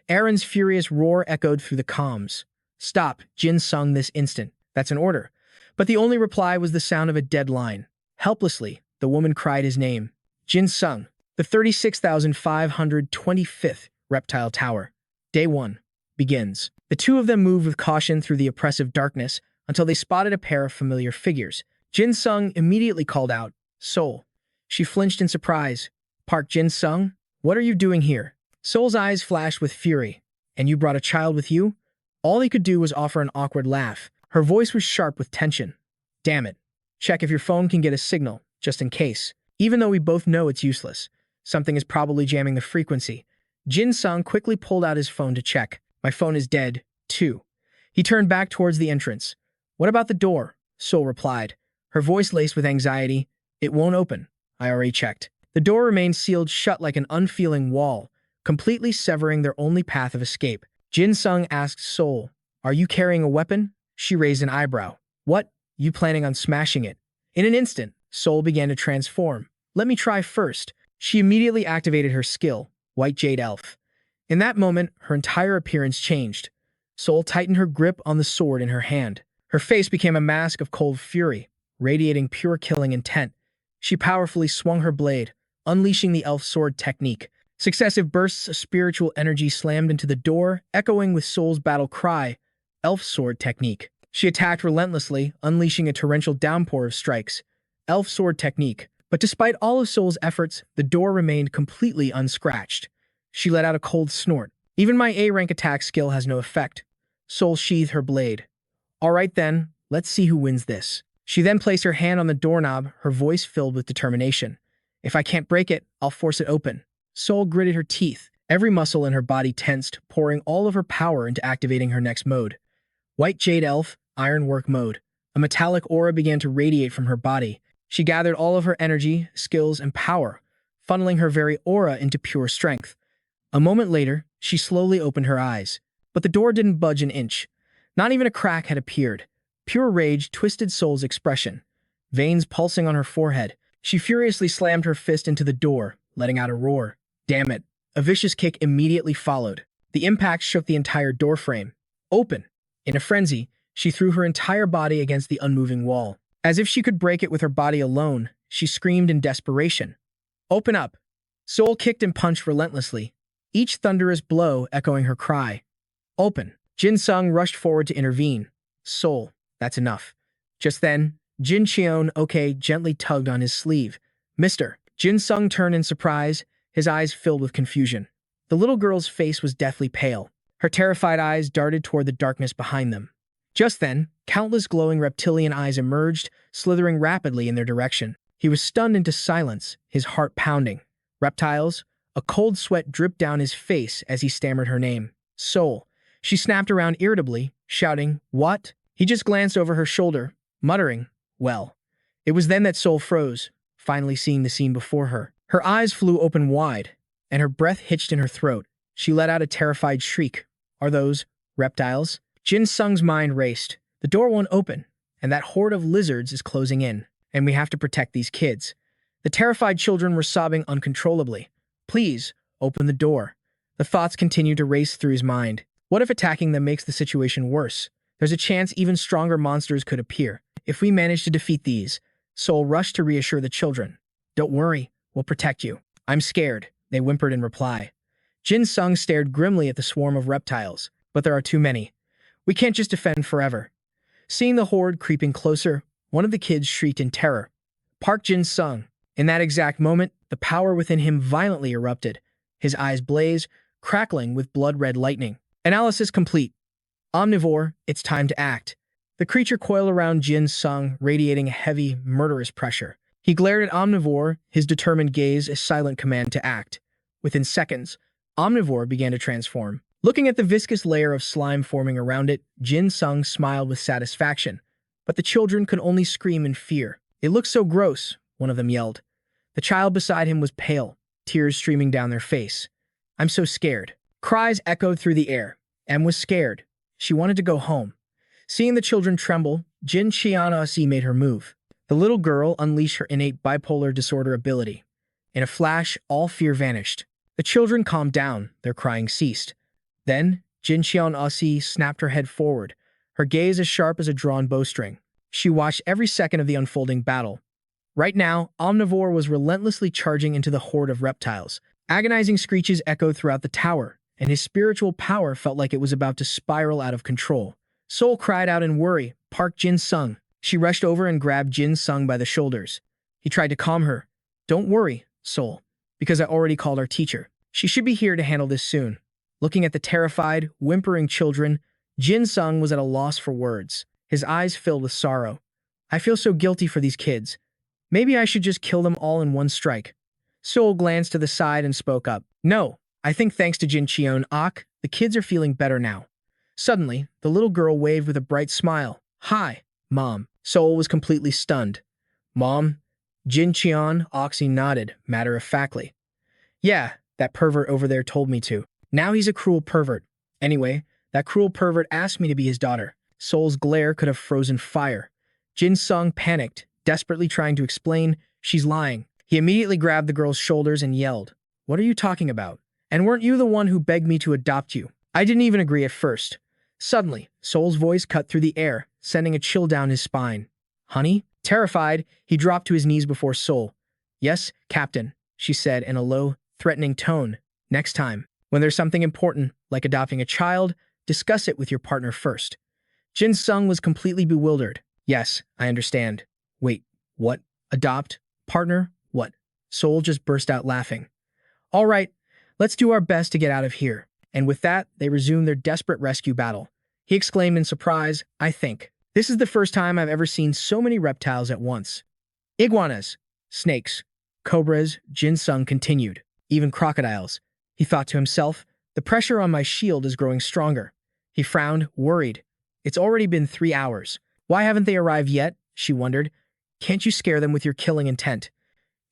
Aaron's furious roar echoed through the comms. "Stop, Jin Sung, this instant. That's an order." But the only reply was the sound of a dead line. Helplessly, the woman cried his name. Jin Sung, the 36,525th Reptile Tower. Day 1 begins. The two of them moved with caution through the oppressive darkness until they spotted a pair of familiar figures. Jin Sung immediately called out, "Sol." She flinched in surprise. "Park Jin Sung? What are you doing here?" Sol's eyes flashed with fury. "And you brought a child with you?" All he could do was offer an awkward laugh. Her voice was sharp with tension. "Damn it. Check if your phone can get a signal, just in case. Even though we both know it's useless. Something is probably jamming the frequency." Jin Sung quickly pulled out his phone to check. "My phone is dead, too." He turned back towards the entrance. "What about the door?" Sol replied, her voice laced with anxiety. "It won't open. I already checked." The door remained sealed shut like an unfeeling wall, completely severing their only path of escape. Jin Sung asked Sol, "Are you carrying a weapon?" She raised an eyebrow. "What? You planning on smashing it?" In an instant, Sol began to transform. "Let me try first." She immediately activated her skill, White Jade Elf. In that moment, her entire appearance changed. Sol tightened her grip on the sword in her hand. Her face became a mask of cold fury, radiating pure killing intent. She powerfully swung her blade, unleashing the elf sword technique. Successive bursts of spiritual energy slammed into the door, echoing with Sol's battle cry, "Elf sword technique." She attacked relentlessly, unleashing a torrential downpour of strikes. Elf sword technique. But despite all of Sol's efforts, the door remained completely unscratched. She let out a cold snort. "Even my A-rank attack skill has no effect." Sol sheathed her blade. "All right then, let's see who wins this." She then placed her hand on the doorknob, her voice filled with determination. "If I can't break it, I'll force it open." Sol gritted her teeth. Every muscle in her body tensed, pouring all of her power into activating her next mode. White Jade Elf, Ironwork mode. A metallic aura began to radiate from her body. She gathered all of her energy, skills, and power, funneling her very aura into pure strength. A moment later, she slowly opened her eyes. But the door didn't budge an inch. Not even a crack had appeared. Pure rage twisted Sol's expression, veins pulsing on her forehead. She furiously slammed her fist into the door, letting out a roar. "Damn it." A vicious kick immediately followed. The impact shook the entire doorframe. Open. In a frenzy, She threw her entire body against the unmoving wall. As if she could break it with her body alone, she screamed in desperation. "Open up!" Soul kicked and punched relentlessly, each thunderous blow echoing her cry. "Open!" Jin Sung rushed forward to intervene. "Soul, that's enough." Just then, Jin Cheon gently tugged on his sleeve. "Mister." Jin Sung turned in surprise, his eyes filled with confusion. The little girl's face was deathly pale. Her terrified eyes darted toward the darkness behind them. Just then, countless glowing reptilian eyes emerged, slithering rapidly in their direction. He was stunned into silence, his heart pounding. "Reptiles?" A cold sweat dripped down his face as he stammered her name. "Soul." She snapped around irritably, shouting, "What?" He just glanced over her shoulder, muttering, "Well." It was then that Soul froze, finally seeing the scene before her. Her eyes flew open wide, and her breath hitched in her throat. She let out a terrified shriek. "Are those reptiles?" Jin Sung's mind raced. The door won't open, and that horde of lizards is closing in, and we have to protect these kids. The terrified children were sobbing uncontrollably. "Please, open the door." The thoughts continued to race through his mind. What if attacking them makes the situation worse? There's a chance even stronger monsters could appear. If we manage to defeat these, Soul rushed to reassure the children. "Don't worry, we'll protect you." "I'm scared," they whimpered in reply. Jin Sung stared grimly at the swarm of reptiles. "But there are too many. We can't just defend forever." Seeing the horde creeping closer, one of the kids shrieked in terror. "Park Jin Sung." In that exact moment, the power within him violently erupted. His eyes blazed, crackling with blood-red lightning. Analysis complete. Omnivore, it's time to act. The creature coiled around Jin Sung, radiating a heavy, murderous pressure. He glared at Omnivore, his determined gaze a silent command to act. Within seconds, Omnivore began to transform. Looking at the viscous layer of slime forming around it, Jin Sung smiled with satisfaction. But the children could only scream in fear. "It looks so gross," one of them yelled. The child beside him was pale, tears streaming down their face. "I'm so scared." Cries echoed through the air. Em was scared. She wanted to go home. Seeing the children tremble, Jin Cheon made her move. The little girl unleashed her innate bipolar disorder ability. In a flash, all fear vanished. The children calmed down, their crying ceased. Then, Jin Cheon snapped her head forward, her gaze as sharp as a drawn bowstring. She watched every second of the unfolding battle. Right now, Omnivore was relentlessly charging into the horde of reptiles. Agonizing screeches echoed throughout the tower, and his spiritual power felt like it was about to spiral out of control. Soul cried out in worry, "Park Jin Sung." She rushed over and grabbed Jin Sung by the shoulders. He tried to calm her. "Don't worry, Soul, because I already called our teacher. She should be here to handle this soon." Looking at the terrified, whimpering children, Jin Sung was at a loss for words, his eyes filled with sorrow. "I feel so guilty for these kids. Maybe I should just kill them all in one strike." Soul glanced to the side and spoke up. "No, I think thanks to Jin Cheon, the kids are feeling better now." Suddenly, the little girl waved with a bright smile. "Hi, Mom." Soul was completely stunned. "Mom?" Jin Cheon nodded, matter-of-factly. "Yeah, that pervert over there told me to. Now he's a cruel pervert. Anyway, that cruel pervert asked me to be his daughter." Soul's glare could have frozen fire. Jin Sung panicked, desperately trying to explain, "She's lying." He immediately grabbed the girl's shoulders and yelled, "What are you talking about? And weren't you the one who begged me to adopt you? I didn't even agree at first." Suddenly, Soul's voice cut through the air, sending a chill down his spine. "Honey?" Terrified, he dropped to his knees before Soul. "Yes, Captain," she said in a low, threatening tone. "Next time, when there's something important, like adopting a child, discuss it with your partner first." Jin Sung was completely bewildered. "Yes, I understand." "Wait, what? Adopt? Partner? What?" Soul just burst out laughing. "All right, let's do our best to get out of here." And with that, they resumed their desperate rescue battle. He exclaimed in surprise, "I think. This is the first time I've ever seen so many reptiles at once. Iguanas, snakes, cobras," Jin Sung continued. "Even crocodiles." He thought to himself, "The pressure on my shield is growing stronger." He frowned, worried. "It's already been 3 hours. Why haven't they arrived yet?" she wondered. "Can't you scare them with your killing intent?"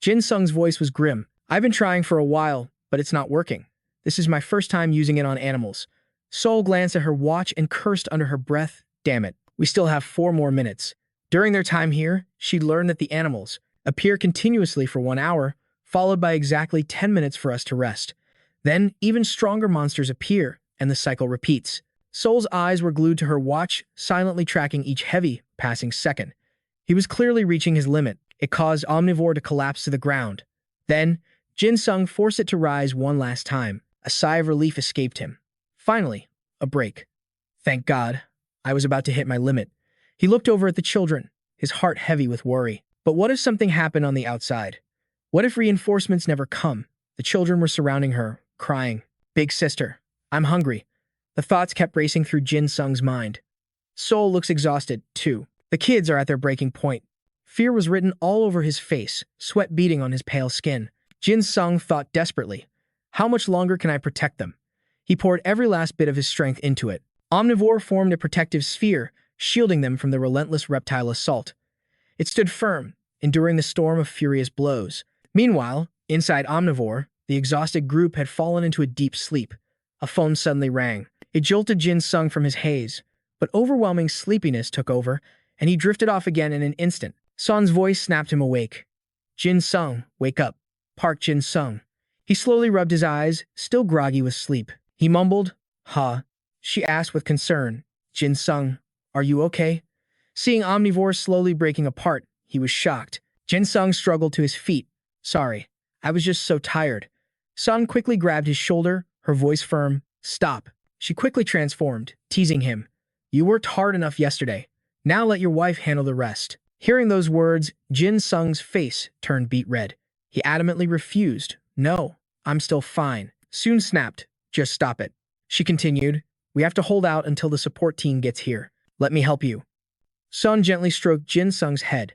Jin Sung's voice was grim. "I've been trying for a while, but it's not working. This is my first time using it on animals." Soul glanced at her watch and cursed under her breath. "Damn it, we still have 4 more minutes." During their time here, she'd learned that the animals appear continuously for 1 hour, followed by exactly 10 minutes for us to rest. Then, even stronger monsters appear, and the cycle repeats. Soul's eyes were glued to her watch, silently tracking each heavy, passing second. He was clearly reaching his limit. It caused Omnivore to collapse to the ground. Then, Jin Sung forced it to rise one last time. A sigh of relief escaped him. Finally, a break. Thank God. I was about to hit my limit. He looked over at the children, his heart heavy with worry. But what if something happened on the outside? What if reinforcements never come? The children were surrounding her, crying, "Big sister, I'm hungry." The thoughts kept racing through Jin Sung's mind. Soul looks exhausted, too. The kids are at their breaking point. Fear was written all over his face, sweat beading on his pale skin. Jin Sung thought desperately, how much longer can I protect them? He poured every last bit of his strength into it. Omnivore formed a protective sphere, shielding them from the relentless reptile assault. It stood firm, enduring the storm of furious blows. Meanwhile, inside Omnivore, the exhausted group had fallen into a deep sleep. A phone suddenly rang. It jolted Jin Sung from his haze, but overwhelming sleepiness took over, and he drifted off again in an instant. Son's voice snapped him awake. "Jin Sung, wake up. Park Jin Sung." He slowly rubbed his eyes, still groggy with sleep. He mumbled, "Huh?" She asked with concern, "Jin Sung, are you okay?" Seeing Omnivore slowly breaking apart, he was shocked. Jin Sung struggled to his feet. "Sorry, I was just so tired." Sun quickly grabbed his shoulder, her voice firm. "Stop." She quickly transformed, teasing him. "You worked hard enough yesterday. Now let your wife handle the rest." Hearing those words, Jin Sung's face turned beet red. He adamantly refused. "No, I'm still fine." Soon snapped, "Just stop it." She continued, "We have to hold out until the support team gets here. Let me help you." Sun gently stroked Jin Sung's head.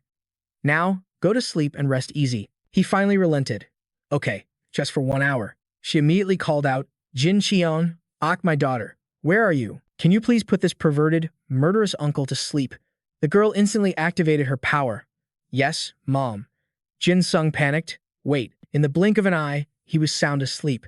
"Now, go to sleep and rest easy." He finally relented. "Okay, just for 1 hour." She immediately called out, "Jin Cheon, my daughter, where are you? Can you please put this perverted, murderous uncle to sleep?" The girl instantly activated her power. "Yes, Mom." Jin Sung panicked. Wait. In the blink of an eye, he was sound asleep.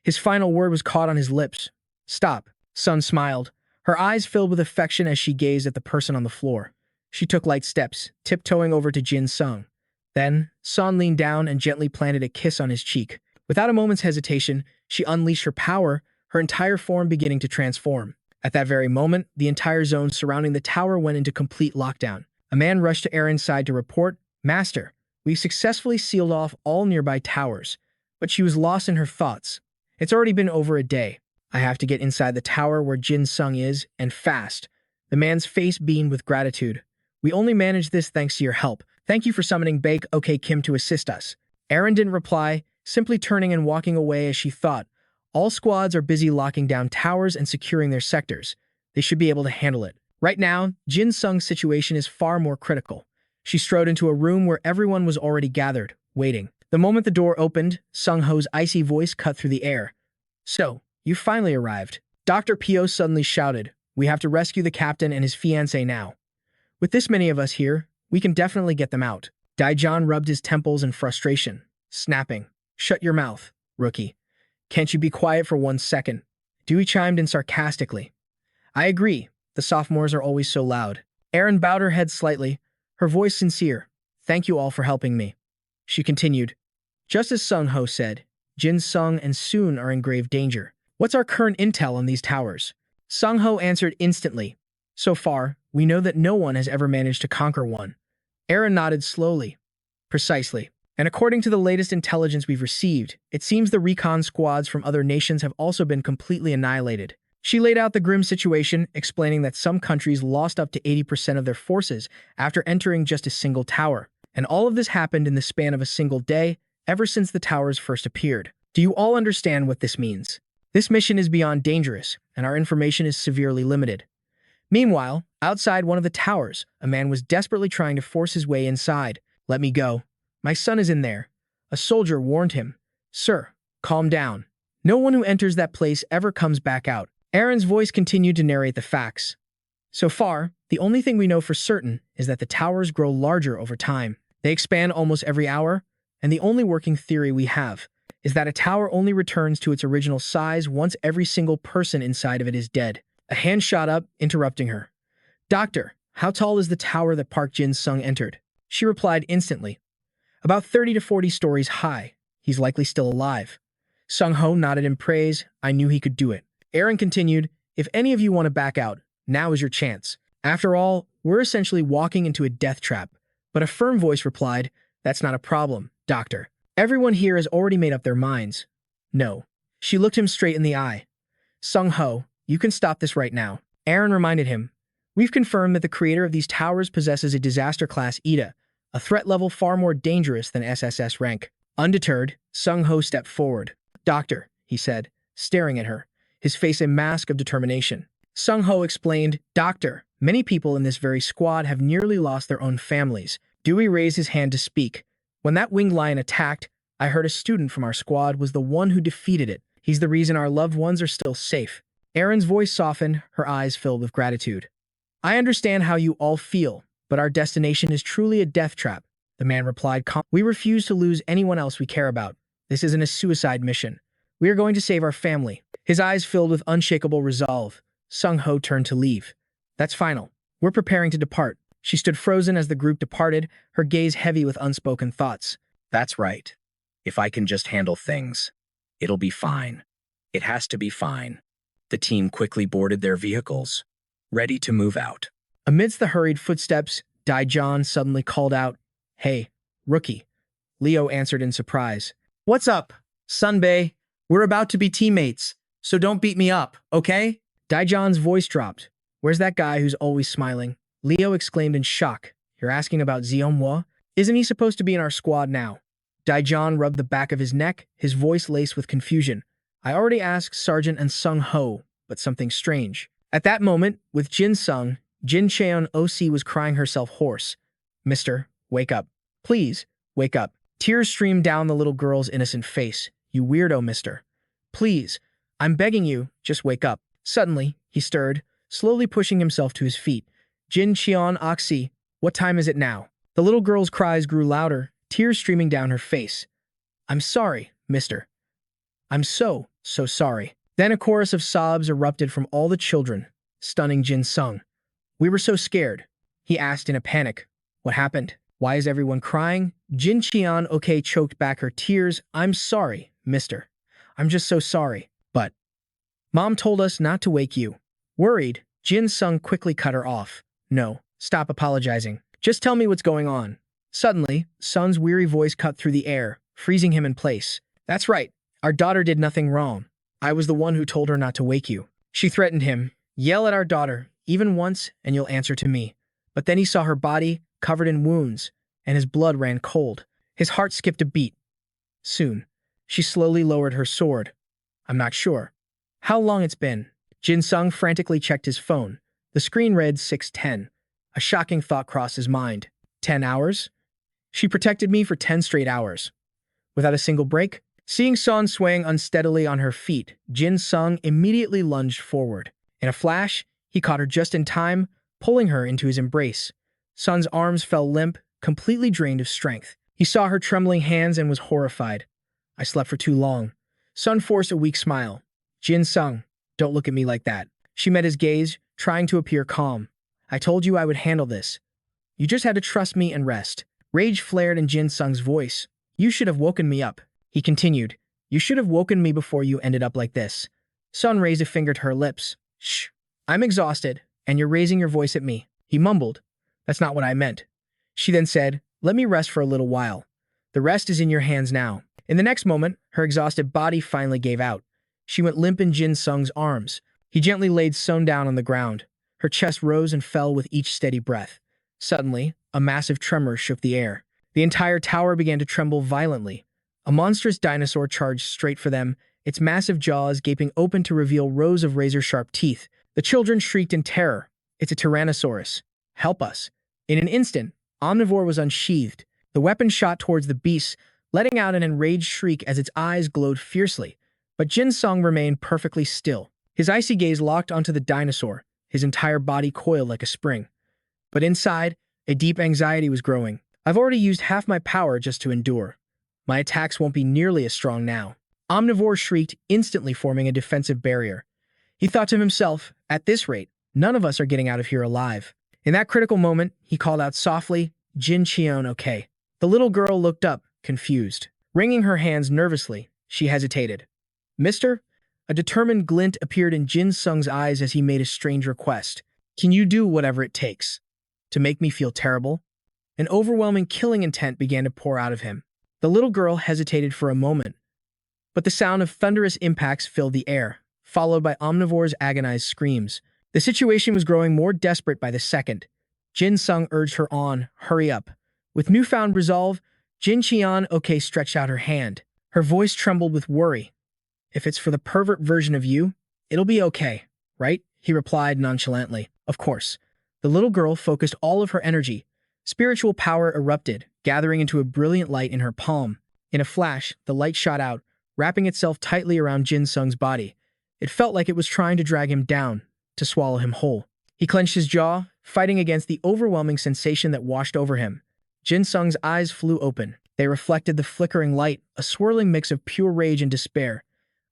His final word was caught on his lips. "Stop." Sun smiled. Her eyes filled with affection as she gazed at the person on the floor. She took light steps, tiptoeing over to Jin Sung. Then, Sun leaned down and gently planted a kiss on his cheek. Without a moment's hesitation, she unleashed her power, her entire form beginning to transform. At that very moment, the entire zone surrounding the tower went into complete lockdown. A man rushed to Aaron's side to report, "Master, we've successfully sealed off all nearby towers." But she was lost in her thoughts. "It's already been over a day. I have to get inside the tower where Jin Sung is, and fast." The man's face beamed with gratitude. "We only managed this thanks to your help. Thank you for summoning Baek OK Kim to assist us." Aaron didn't reply, simply turning and walking away as she thought, all squads are busy locking down towers and securing their sectors. They should be able to handle it. Right now, Jin Sung's situation is far more critical. She strode into a room where everyone was already gathered, waiting. The moment the door opened, Sung Ho's icy voice cut through the air. "So, you finally arrived." Dr. Pio suddenly shouted, "We have to rescue the captain and his fiancée now. With this many of us here, we can definitely get them out." Daejeon rubbed his temples in frustration, snapping, "Shut your mouth, rookie. Can't you be quiet for 1 second?" Dewey chimed in sarcastically. "I agree. The sophomores are always so loud." Erin bowed her head slightly, her voice sincere. "Thank you all for helping me." She continued, "Just as Sung Ho said, Jin Sung and Soon are in grave danger. What's our current intel on these towers?" Sung Ho answered instantly. "So far, we know that no one has ever managed to conquer one." Erin nodded slowly. "Precisely. And according to the latest intelligence we've received, it seems the recon squads from other nations have also been completely annihilated." She laid out the grim situation, explaining that some countries lost up to 80% of their forces after entering just a single tower. And all of this happened in the span of a single day, ever since the towers first appeared. Do you all understand what this means? This mission is beyond dangerous, and our information is severely limited. Meanwhile, outside one of the towers, a man was desperately trying to force his way inside. "Let me go. My son is in there." A soldier warned him. "Sir, calm down. No one who enters that place ever comes back out." Aaron's voice continued to narrate the facts. "So far, the only thing we know for certain is that the towers grow larger over time. They expand almost every hour, and the only working theory we have is that a tower only returns to its original size once every single person inside of it is dead." A hand shot up, interrupting her. "Doctor, how tall is the tower that Park Jin Sung entered?" She replied instantly. "About 30 to 40 stories high. He's likely still alive." Sung Ho nodded in praise. "I knew he could do it." Aaron continued, If any of you want to back out, now is your chance. After all, we're essentially walking into a death trap. But a firm voice replied, that's not a problem, doctor. Everyone here has already made up their minds. No. She looked him straight in the eye. Sung-ho, you can stop this right now. Aaron reminded him. We've confirmed that the creator of these towers possesses a disaster class Ida, a threat level far more dangerous than SSS rank. Undeterred, Sung-ho stepped forward. Doctor, he said, staring at her, his face a mask of determination. Sung-ho explained, Doctor, many people in this very squad have nearly lost their own families. Dewey raised his hand to speak. When that winged lion attacked, I heard a student from our squad was the one who defeated it. He's the reason our loved ones are still safe. Erin's voice softened, her eyes filled with gratitude. I understand how you all feel, but our destination is truly a death trap, the man replied calmly. We refuse to lose anyone else we care about. This isn't a suicide mission. We are going to save our family. His eyes filled with unshakable resolve. Sung-ho turned to leave. That's final. We're preparing to depart. She stood frozen as the group departed, her gaze heavy with unspoken thoughts. That's right. If I can just handle things, it'll be fine. It has to be fine. The team quickly boarded their vehicles, ready to move out. Amidst the hurried footsteps, Daejeon suddenly called out, Hey, rookie. Leo answered in surprise. What's up, Sunbae? We're about to be teammates, so don't beat me up, okay? Daejeon's voice dropped. Where's that guy who's always smiling? Leo exclaimed in shock. You're asking about Zeomwa? Isn't he supposed to be in our squad now? Daejeon rubbed the back of his neck, his voice laced with confusion. I already asked Sergeant and Sung-ho, but something strange. At that moment, with Jin Sung, Jin Cheon OC was crying herself hoarse. Mister, wake up. Please, wake up. Tears streamed down the little girl's innocent face. You weirdo, mister. Please, I'm begging you, just wake up. Suddenly, he stirred, slowly pushing himself to his feet. Jin Cheon Oxy, what time is it now? The little girl's cries grew louder, tears streaming down her face. I'm sorry, mister. I'm so sorry. Then a chorus of sobs erupted from all the children, stunning Jin Sung. We were so scared. He asked in a panic. What happened? Why is everyone crying? Jin Cheon OK choked back her tears. I'm sorry, mister. I'm just so sorry. But Mom told us not to wake you. Worried, Jin Sung quickly cut her off. No, stop apologizing. Just tell me what's going on. Suddenly, Sun's weary voice cut through the air, freezing him in place. That's right. Our daughter did nothing wrong. I was the one who told her not to wake you. She threatened him. Yell at our daughter, even once, and you'll answer to me. But then he saw her body, covered in wounds, and his blood ran cold. His heart skipped a beat. Soon, she slowly lowered her sword. I'm not sure. How long it's been? Jin Sung frantically checked his phone. The screen read 6:10. A shocking thought crossed his mind. 10 hours? She protected me for 10 straight hours. Without a single break? Seeing Sun swaying unsteadily on her feet, Jin Sung immediately lunged forward. In a flash, he caught her just in time, pulling her into his embrace. Sun's arms fell limp, completely drained of strength. He saw her trembling hands and was horrified. I slept for too long. Sun forced a weak smile. Jin Sung, don't look at me like that. She met his gaze, trying to appear calm. I told you I would handle this. You just had to trust me and rest. Rage flared in Jin Sung's voice. You should have woken me up. He continued. You should have woken me before you ended up like this. Sun raised a finger to her lips. Shh. I'm exhausted, and you're raising your voice at me. He mumbled. That's not what I meant. She then said, let me rest for a little while. The rest is in your hands now. In the next moment, her exhausted body finally gave out. She went limp in Jin Sung's arms. He gently laid Sun down on the ground. Her chest rose and fell with each steady breath. Suddenly, a massive tremor shook the air. The entire tower began to tremble violently. A monstrous dinosaur charged straight for them, its massive jaws gaping open to reveal rows of razor-sharp teeth. The children shrieked in terror. It's a Tyrannosaurus. Help us. In an instant, Omnivore was unsheathed. The weapon shot towards the beast, letting out an enraged shriek as its eyes glowed fiercely. But Jin Sung remained perfectly still. His icy gaze locked onto the dinosaur, his entire body coiled like a spring. But inside, a deep anxiety was growing. I've already used half my power just to endure. My attacks won't be nearly as strong now. Omnivore shrieked, instantly forming a defensive barrier. He thought to himself, at this rate, none of us are getting out of here alive. In that critical moment, he called out softly, Jin Cheon okay. The little girl looked up, confused. Wringing her hands nervously, she hesitated. Mister? A determined glint appeared in Jin Sung's eyes as he made a strange request. Can you do whatever it takes to make me feel terrible? An overwhelming killing intent began to pour out of him. The little girl hesitated for a moment, but the sound of thunderous impacts filled the air, followed by Omnivore's agonized screams. The situation was growing more desperate by the second. Jin Sung urged her on, hurry up. With newfound resolve, Jin Cheon stretched out her hand. Her voice trembled with worry. If it's for the pervert version of you, it'll be okay, right? He replied nonchalantly. Of course. The little girl focused all of her energy. Spiritual power erupted, gathering into a brilliant light in her palm. In a flash, the light shot out, wrapping itself tightly around Jin Sung's body. It felt like it was trying to drag him down, to swallow him whole. He clenched his jaw, fighting against the overwhelming sensation that washed over him. Jin Sung's eyes flew open. They reflected the flickering light, a swirling mix of pure rage and despair.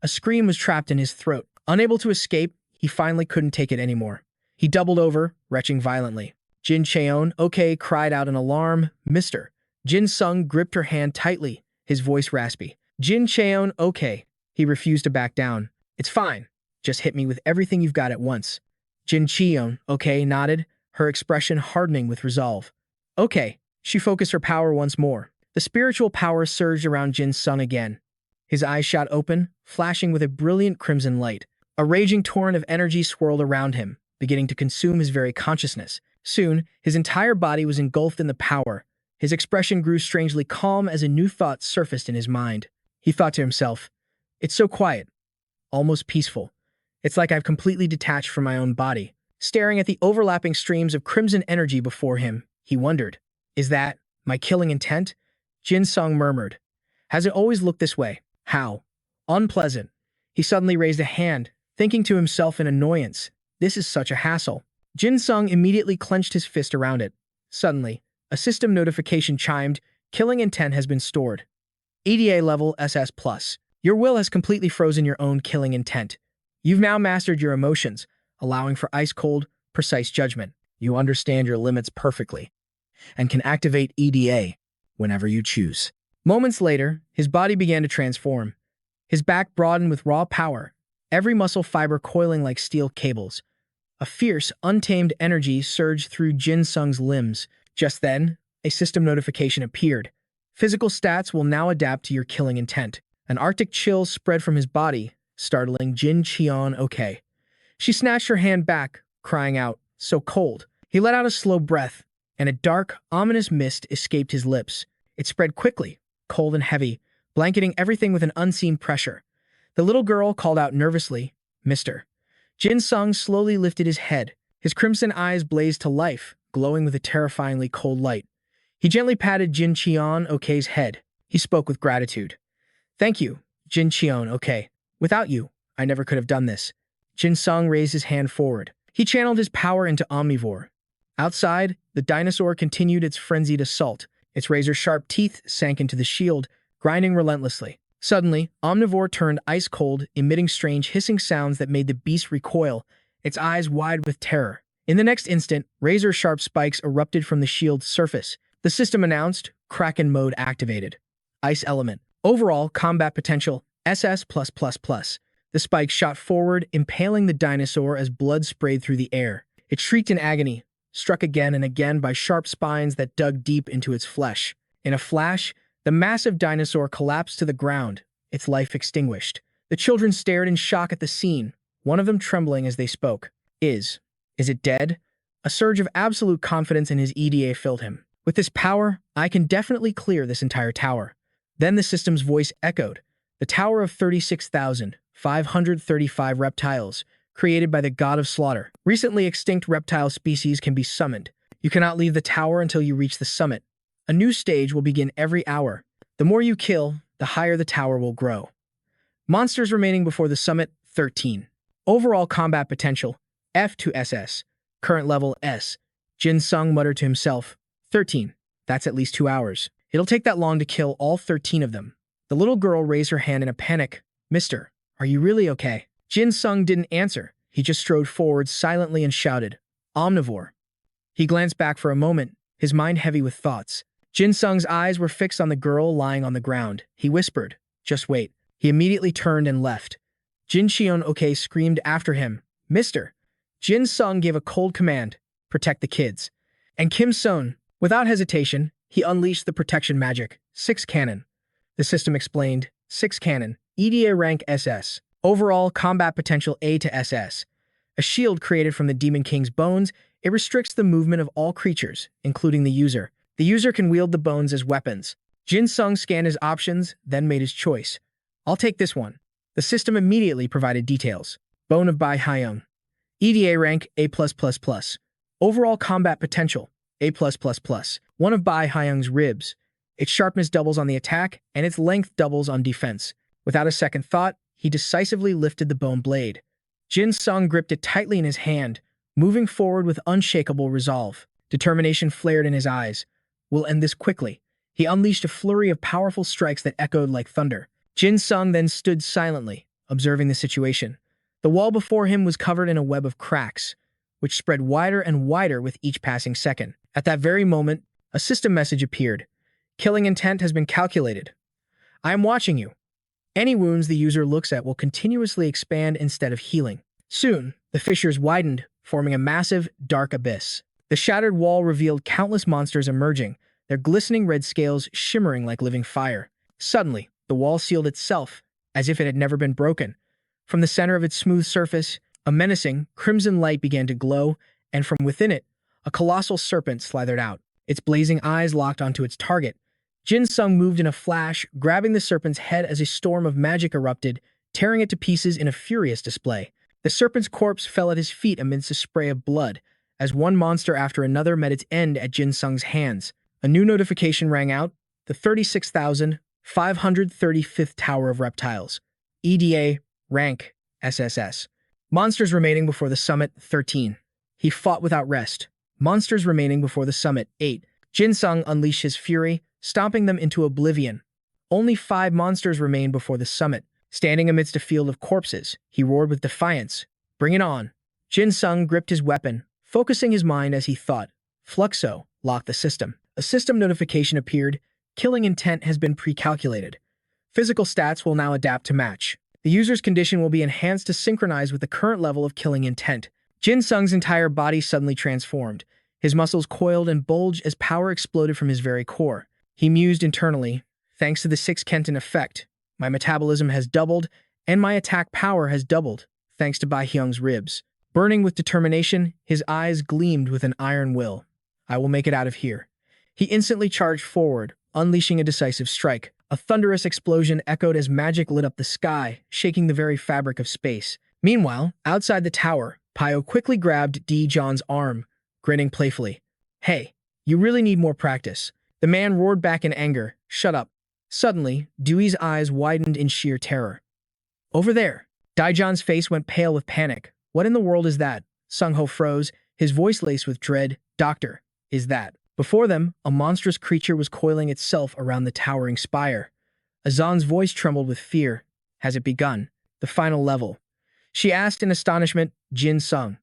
A scream was trapped in his throat. Unable to escape, he finally couldn't take it anymore. He doubled over, retching violently. Jin Cheon cried out in alarm. Mister. Jin Sung gripped her hand tightly, his voice raspy. Jin Cheon, He refused to back down. It's fine. Just hit me with everything you've got at once. Jin Cheon, nodded, her expression hardening with resolve. Okay. She focused her power once more. The spiritual power surged around Jin Sung again. His eyes shot open, flashing with a brilliant crimson light. A raging torrent of energy swirled around him, beginning to consume his very consciousness. Soon, his entire body was engulfed in the power. His expression grew strangely calm as a new thought surfaced in his mind. He thought to himself, it's so quiet, almost peaceful. It's like I've completely detached from my own body. Staring at the overlapping streams of crimson energy before him, he wondered, is that my killing intent? Jin Sung murmured. Has it always looked this way? How? Unpleasant. He suddenly raised a hand, thinking to himself in annoyance, this is such a hassle. Jin Sung immediately clenched his fist around it. Suddenly, a system notification chimed, killing intent has been stored. EDA level SS+. Your will has completely frozen your own killing intent. You've now mastered your emotions, allowing for ice-cold, precise judgment. You understand your limits perfectly, and can activate EDA whenever you choose. Moments later, his body began to transform. His back broadened with raw power, every muscle fiber coiling like steel cables. A fierce, untamed energy surged through Jin Sung's limbs. Just then, a system notification appeared. Physical stats will now adapt to your killing intent. An arctic chill spread from his body, startling Jin Cheon. She snatched her hand back, crying out, so cold. He let out a slow breath, and a dark, ominous mist escaped his lips. It spread quickly, cold and heavy, blanketing everything with an unseen pressure. The little girl called out nervously, Mister. Jin Sung slowly lifted his head. His crimson eyes blazed to life, glowing with a terrifyingly cold light. He gently patted Jin Cheon's head. He spoke with gratitude. Thank you, Jin Cheon. Without you, I never could have done this. Jin Sung raised his hand forward. He channeled his power into Omnivore. Outside, the dinosaur continued its frenzied assault. Its razor-sharp teeth sank into the shield, grinding relentlessly. Suddenly, Omnivore turned ice-cold, emitting strange hissing sounds that made the beast recoil, its eyes wide with terror. In the next instant, razor-sharp spikes erupted from the shield's surface. The system announced, Kraken mode activated. Ice element. Overall combat potential, SS+++. The spikes shot forward, impaling the dinosaur as blood sprayed through the air. It shrieked in agony, struck again and again by sharp spines that dug deep into its flesh. In a flash, the massive dinosaur collapsed to the ground, its life extinguished. The children stared in shock at the scene, one of them trembling as they spoke. Is it dead? A surge of absolute confidence in his EDA filled him. With this power, I can definitely clear this entire tower. Then the system's voice echoed. The tower of 36,535 reptiles, created by the god of slaughter. Recently extinct reptile species can be summoned. You cannot leave the tower until you reach the summit. A new stage will begin every hour. The more you kill, the higher the tower will grow. Monsters remaining before the summit, 13. Overall combat potential, F to SS. Current level, S. Jin Sung muttered to himself, 13. That's at least 2 hours. It'll take that long to kill all 13 of them. The little girl raised her hand in a panic. Mister, are you really okay? Jin Sung didn't answer. He just strode forward silently and shouted, Omnivore. He glanced back for a moment, his mind heavy with thoughts. Jin Sung's eyes were fixed on the girl lying on the ground. He whispered, just wait. He immediately turned and left. Jin Cheon-ok screamed after him. Mister. Jin Sung gave a cold command, protect the kids. And Kim Son, without hesitation, he unleashed the protection magic, 6 cannon. The system explained, 6 cannon, EDA rank SS, overall combat potential A to SS. A shield created from the Demon King's bones, it restricts the movement of all creatures, including the user. The user can wield the bones as weapons. Jin Sung scanned his options, then made his choice. I'll take this one. The system immediately provided details. Bone of Bai Hyung. EDA rank A+++. Overall combat potential A+++. One of Bai Hyung's ribs. Its sharpness doubles on the attack, and its length doubles on defense. Without a second thought, he decisively lifted the bone blade. Jin Sung gripped it tightly in his hand, moving forward with unshakable resolve. Determination flared in his eyes. We'll end this quickly. He unleashed a flurry of powerful strikes that echoed like thunder. Jin Sung then stood silently, observing the situation. The wall before him was covered in a web of cracks, which spread wider and wider with each passing second. At that very moment, a system message appeared. Killing intent has been calculated. I am watching you. Any wounds the user looks at will continuously expand instead of healing. Soon, the fissures widened, forming a massive, dark abyss. The shattered wall revealed countless monsters emerging, their glistening red scales shimmering like living fire. Suddenly, the wall sealed itself, as if it had never been broken. From the center of its smooth surface, a menacing, crimson light began to glow, and from within it, a colossal serpent slithered out. Its blazing eyes locked onto its target. Jin Sung moved in a flash, grabbing the serpent's head as a storm of magic erupted, tearing it to pieces in a furious display. The serpent's corpse fell at his feet amidst a spray of blood, as one monster after another met its end at Jin Sung's hands. A new notification rang out, the 36,535th Tower of Reptiles. EDA, rank, SSS. Monsters remaining before the summit, 13. He fought without rest. Monsters remaining before the summit, 8. Jin Sung unleashed his fury, stomping them into oblivion. Only 5 monsters remained before the summit. Standing amidst a field of corpses, he roared with defiance. Bring it on. Jin Sung gripped his weapon, focusing his mind as he thought. Fluxo, lock the system. A system notification appeared. Killing intent has been pre-calculated. Physical stats will now adapt to match. The user's condition will be enhanced to synchronize with the current level of killing intent. Jin Sung's entire body suddenly transformed. His muscles coiled and bulged as power exploded from his very core. He mused internally, thanks to the 6 Kenton effect, my metabolism has doubled, and my attack power has doubled, thanks to Bai Hyung's ribs. Burning with determination, his eyes gleamed with an iron will. I will make it out of here. He instantly charged forward, unleashing a decisive strike. A thunderous explosion echoed as magic lit up the sky, shaking the very fabric of space. Meanwhile, outside the tower, Pio quickly grabbed Di John's arm, grinning playfully. Hey, you really need more practice. The man roared back in anger. Shut up. Suddenly, Dewey's eyes widened in sheer terror. Over there. Daejeon's face went pale with panic. What in the world is that? Sung-ho froze, his voice laced with dread. Doctor, is that? Before them, a monstrous creature was coiling itself around the towering spire. Azan's voice trembled with fear. Has it begun? The final level. She asked in astonishment, Jin Sung.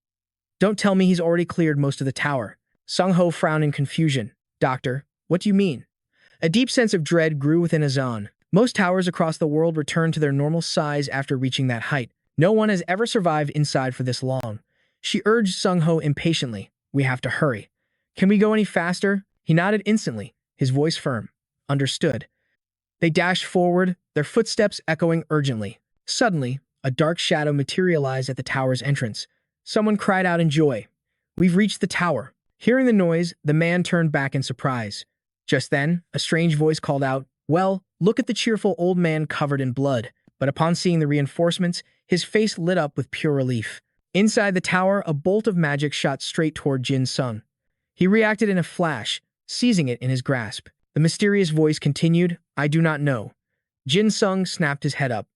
Don't tell me he's already cleared most of the tower. Sung-ho frowned in confusion. Doctor, what do you mean? A deep sense of dread grew within Azan. Most towers across the world return to their normal size after reaching that height. No one has ever survived inside for this long. She urged Sung-ho impatiently. We have to hurry. Can we go any faster? He nodded instantly, his voice firm. Understood. They dashed forward, their footsteps echoing urgently. Suddenly, a dark shadow materialized at the tower's entrance. Someone cried out in joy. We've reached the tower. Hearing the noise, the man turned back in surprise. Just then, a strange voice called out, Well, look at the cheerful old man covered in blood. But upon seeing the reinforcements, his face lit up with pure relief. Inside the tower, a bolt of magic shot straight toward Jin Sung. He reacted in a flash, seizing it in his grasp. The mysterious voice continued, I do not know. Jin Sung snapped his head up.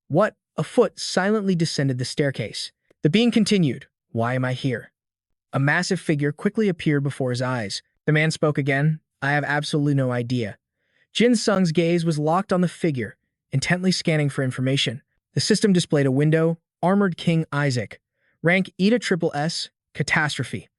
What? A foot silently descended the staircase. The being continued, Why am I here? A massive figure quickly appeared before his eyes. The man spoke again, I have absolutely no idea. Jin Sung's gaze was locked on the figure, intently scanning for information. The system displayed a window, Armored King Isaac. Rank ETA SSS, Catastrophe.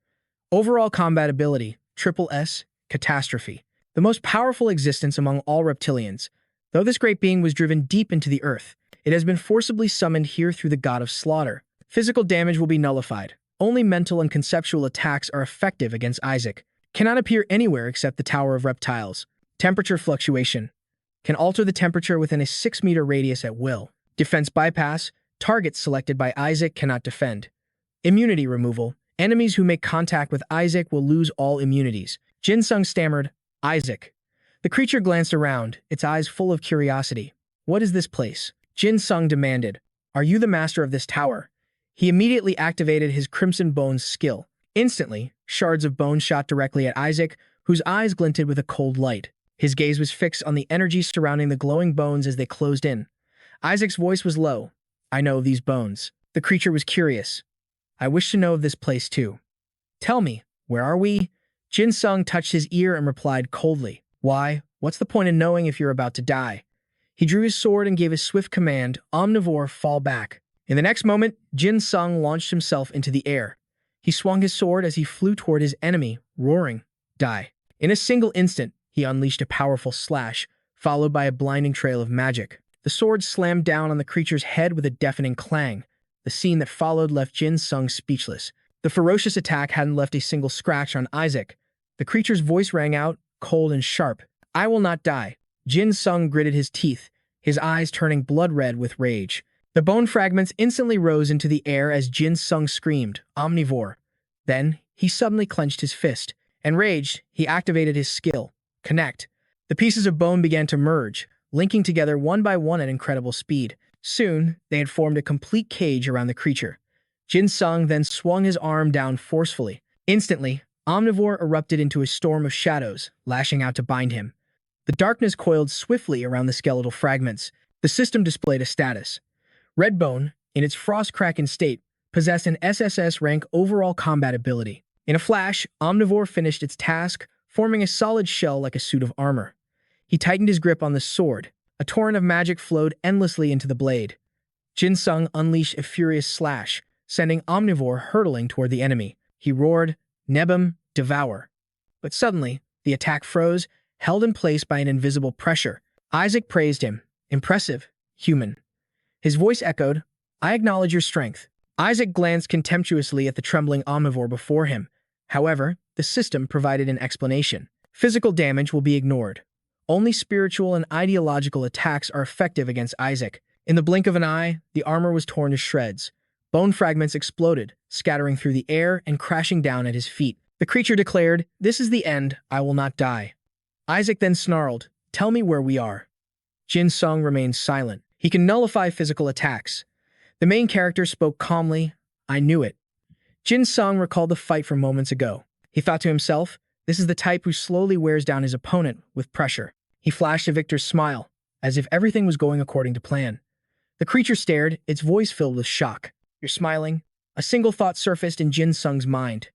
Overall combat ability, SSS, Catastrophe. The most powerful existence among all reptilians. Though this great being was driven deep into the earth, It has been forcibly summoned here through the god of slaughter. Physical damage will be nullified. Only mental and conceptual attacks are effective against Isaac. Cannot appear anywhere except the Tower of Reptiles. Temperature fluctuation. Can alter the temperature within a 6-meter radius at will. Defense bypass. Targets selected by Isaac cannot defend. Immunity removal. Enemies who make contact with Isaac will lose all immunities. Jin Sung stammered, "Isaac." The creature glanced around, its eyes full of curiosity. "What is this place?" Jin Sung demanded. "Are you the master of this tower?" He immediately activated his Crimson Bones skill. Instantly, shards of bone shot directly at Isaac, whose eyes glinted with a cold light. His gaze was fixed on the energy surrounding the glowing bones as they closed in. Isaac's voice was low. "I know of these bones." The creature was curious. "I wish to know of this place too." "Tell me, where are we?" Jin Sung touched his ear and replied coldly. "Why? What's the point in knowing if you're about to die?" He drew his sword and gave a swift command, "Omnivore, fall back." In the next moment, Jin Sung launched himself into the air. He swung his sword as he flew toward his enemy, roaring, "Die." In a single instant, he unleashed a powerful slash, followed by a blinding trail of magic. The sword slammed down on the creature's head with a deafening clang. The scene that followed left Jin Sung speechless. The ferocious attack hadn't left a single scratch on Isaac. The creature's voice rang out, cold and sharp. "I will not die." Jin Sung gritted his teeth, his eyes turning blood red with rage. The bone fragments instantly rose into the air as Jin Sung screamed, "Omnivore." Then, he suddenly clenched his fist. Enraged, he activated his skill, Connect. The pieces of bone began to merge, linking together one by one at incredible speed. Soon, they had formed a complete cage around the creature. Jin Sung then swung his arm down forcefully. Instantly, Omnivore erupted into a storm of shadows, lashing out to bind him. The darkness coiled swiftly around the skeletal fragments. The system displayed a status. Redbone, in its frost-kraken state, possessed an SSS rank overall combat ability. In a flash, Omnivore finished its task, forming a solid shell like a suit of armor. He tightened his grip on the sword. A torrent of magic flowed endlessly into the blade. Jin Sung unleashed a furious slash, sending Omnivore hurtling toward the enemy. He roared, "Nebum, devour." But suddenly, the attack froze, held in place by an invisible pressure. Isaac praised him. "Impressive, human." His voice echoed, "I acknowledge your strength." Isaac glanced contemptuously at the trembling omnivore before him. However, the system provided an explanation. Physical damage will be ignored. Only spiritual and ideological attacks are effective against Isaac. In the blink of an eye, the armor was torn to shreds. Bone fragments exploded, scattering through the air and crashing down at his feet. The creature declared, "This is the end, I will not die." Isaac then snarled, "Tell me where we are." Jin Sung remained silent. He can nullify physical attacks. The main character spoke calmly, "I knew it." Jin Sung recalled the fight from moments ago. He thought to himself, this is the type who slowly wears down his opponent with pressure. He flashed a victor's smile, as if everything was going according to plan. The creature stared, its voice filled with shock. "You're smiling?" A single thought surfaced in Jin Sung's mind.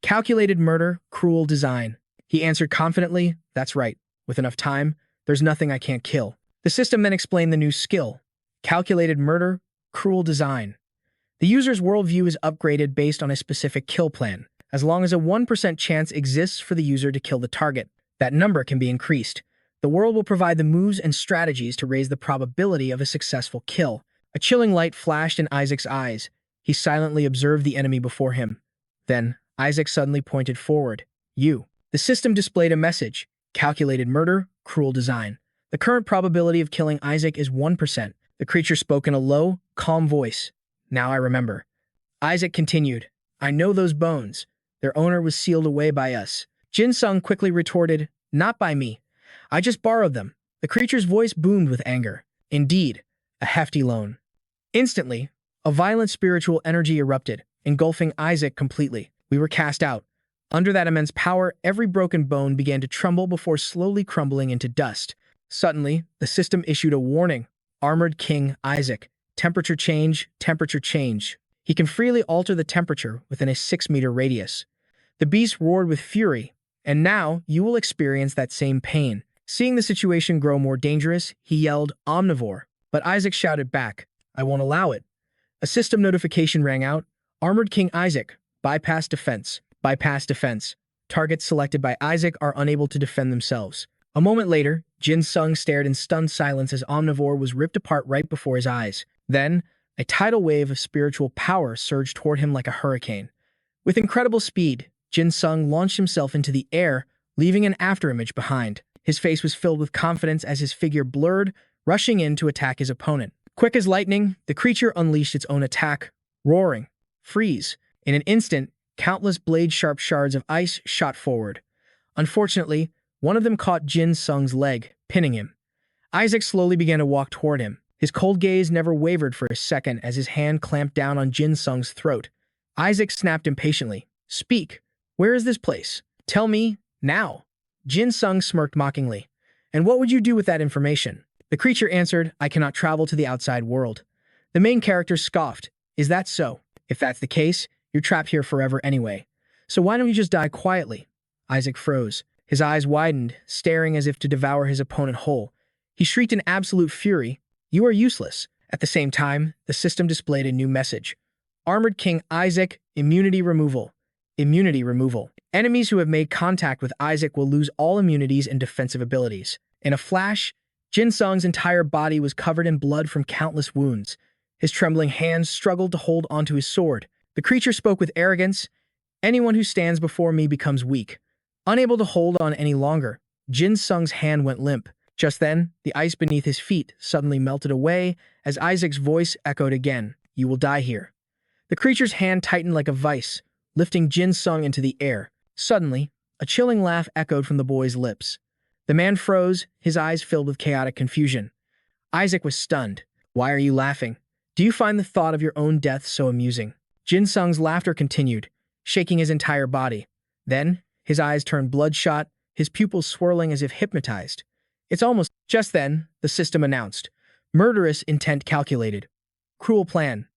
Calculated murder, cruel design. He answered confidently, "That's right. With enough time, there's nothing I can't kill." The system then explained the new skill. Calculated murder, cruel design. The user's worldview is upgraded based on a specific kill plan. As long as a 1% chance exists for the user to kill the target, that number can be increased. The world will provide the moves and strategies to raise the probability of a successful kill. A chilling light flashed in Isaac's eyes. He silently observed the enemy before him. Then, Isaac suddenly pointed forward. "You." The system displayed a message. Calculated murder, cruel design. The current probability of killing Isaac is 1%. The creature spoke in a low, calm voice. "Now I remember." Isaac continued, "I know those bones. Their owner was sealed away by us." Jin Sung quickly retorted, "Not by me. I just borrowed them." The creature's voice boomed with anger. "Indeed, a hefty loan." Instantly, a violent spiritual energy erupted, engulfing Isaac completely. We were cast out. Under that immense power, every broken bone began to tremble before slowly crumbling into dust. Suddenly, the system issued a warning. Armored King Isaac. Temperature change, temperature change. He can freely alter the temperature within a 6-meter radius. The beast roared with fury, and now you will experience that same pain. Seeing the situation grow more dangerous, he yelled, "Omnivore." But Isaac shouted back, "I won't allow it." A system notification rang out. Armored King Isaac. Bypass defense. Bypass defense. Targets selected by Isaac are unable to defend themselves. A moment later, Jin Sung stared in stunned silence as Omnivore was ripped apart right before his eyes. Then, a tidal wave of spiritual power surged toward him like a hurricane. With incredible speed, Jin Sung launched himself into the air, leaving an afterimage behind. His face was filled with confidence as his figure blurred, rushing in to attack his opponent. Quick as lightning, the creature unleashed its own attack, roaring, freeze. In an instant, countless blade-sharp shards of ice shot forward. Unfortunately, one of them caught Jin Sung's leg, pinning him. Isaac slowly began to walk toward him. His cold gaze never wavered for a second as his hand clamped down on Jin Sung's throat. Isaac snapped impatiently. "Speak. Where is this place? Tell me, now." Jin Sung smirked mockingly. "And what would you do with that information?" The creature answered, "I cannot travel to the outside world." The main character scoffed. "Is that so? If that's the case, you're trapped here forever anyway. So why don't you just die quietly?" Isaac froze. His eyes widened, staring as if to devour his opponent whole. He shrieked in absolute fury, "You are useless." At the same time, the system displayed a new message. Armored King Isaac, immunity removal. Immunity removal. Enemies who have made contact with Isaac will lose all immunities and defensive abilities. In a flash, Jin Sung's entire body was covered in blood from countless wounds. His trembling hands struggled to hold onto his sword. The creature spoke with arrogance. "Anyone who stands before me becomes weak." Unable to hold on any longer, Jin Sung's hand went limp. Just then, the ice beneath his feet suddenly melted away as Isaac's voice echoed again, "You will die here." The creature's hand tightened like a vice, lifting Jin Sung into the air. Suddenly, a chilling laugh echoed from the boy's lips. The man froze, his eyes filled with chaotic confusion. Isaac was stunned. "Why are you laughing? Do you find the thought of your own death so amusing?" Jin Sung's laughter continued, shaking his entire body. Then, his eyes turned bloodshot, his pupils swirling as if hypnotized. Just then, the system announced, "Murderous intent calculated. Cruel plan.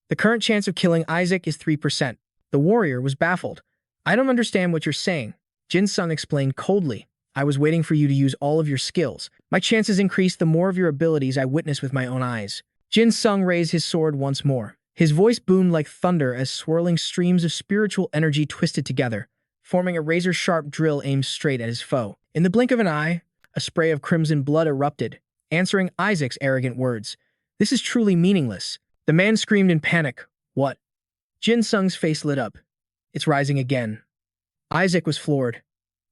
The current chance of killing Isaac is 3%. The warrior was baffled. "I don't understand what you're saying." Jin Sung explained coldly, "I was waiting for you to use all of your skills. My chances increase the more of your abilities I witness with my own eyes." Jin Sung raised his sword once more. His voice boomed like thunder as swirling streams of spiritual energy twisted together, forming a razor-sharp drill aimed straight at his foe. In the blink of an eye, a spray of crimson blood erupted, answering Isaac's arrogant words. "This is truly meaningless." The man screamed in panic. "What?" Jin Sung's face lit up. "It's rising again." Isaac was floored.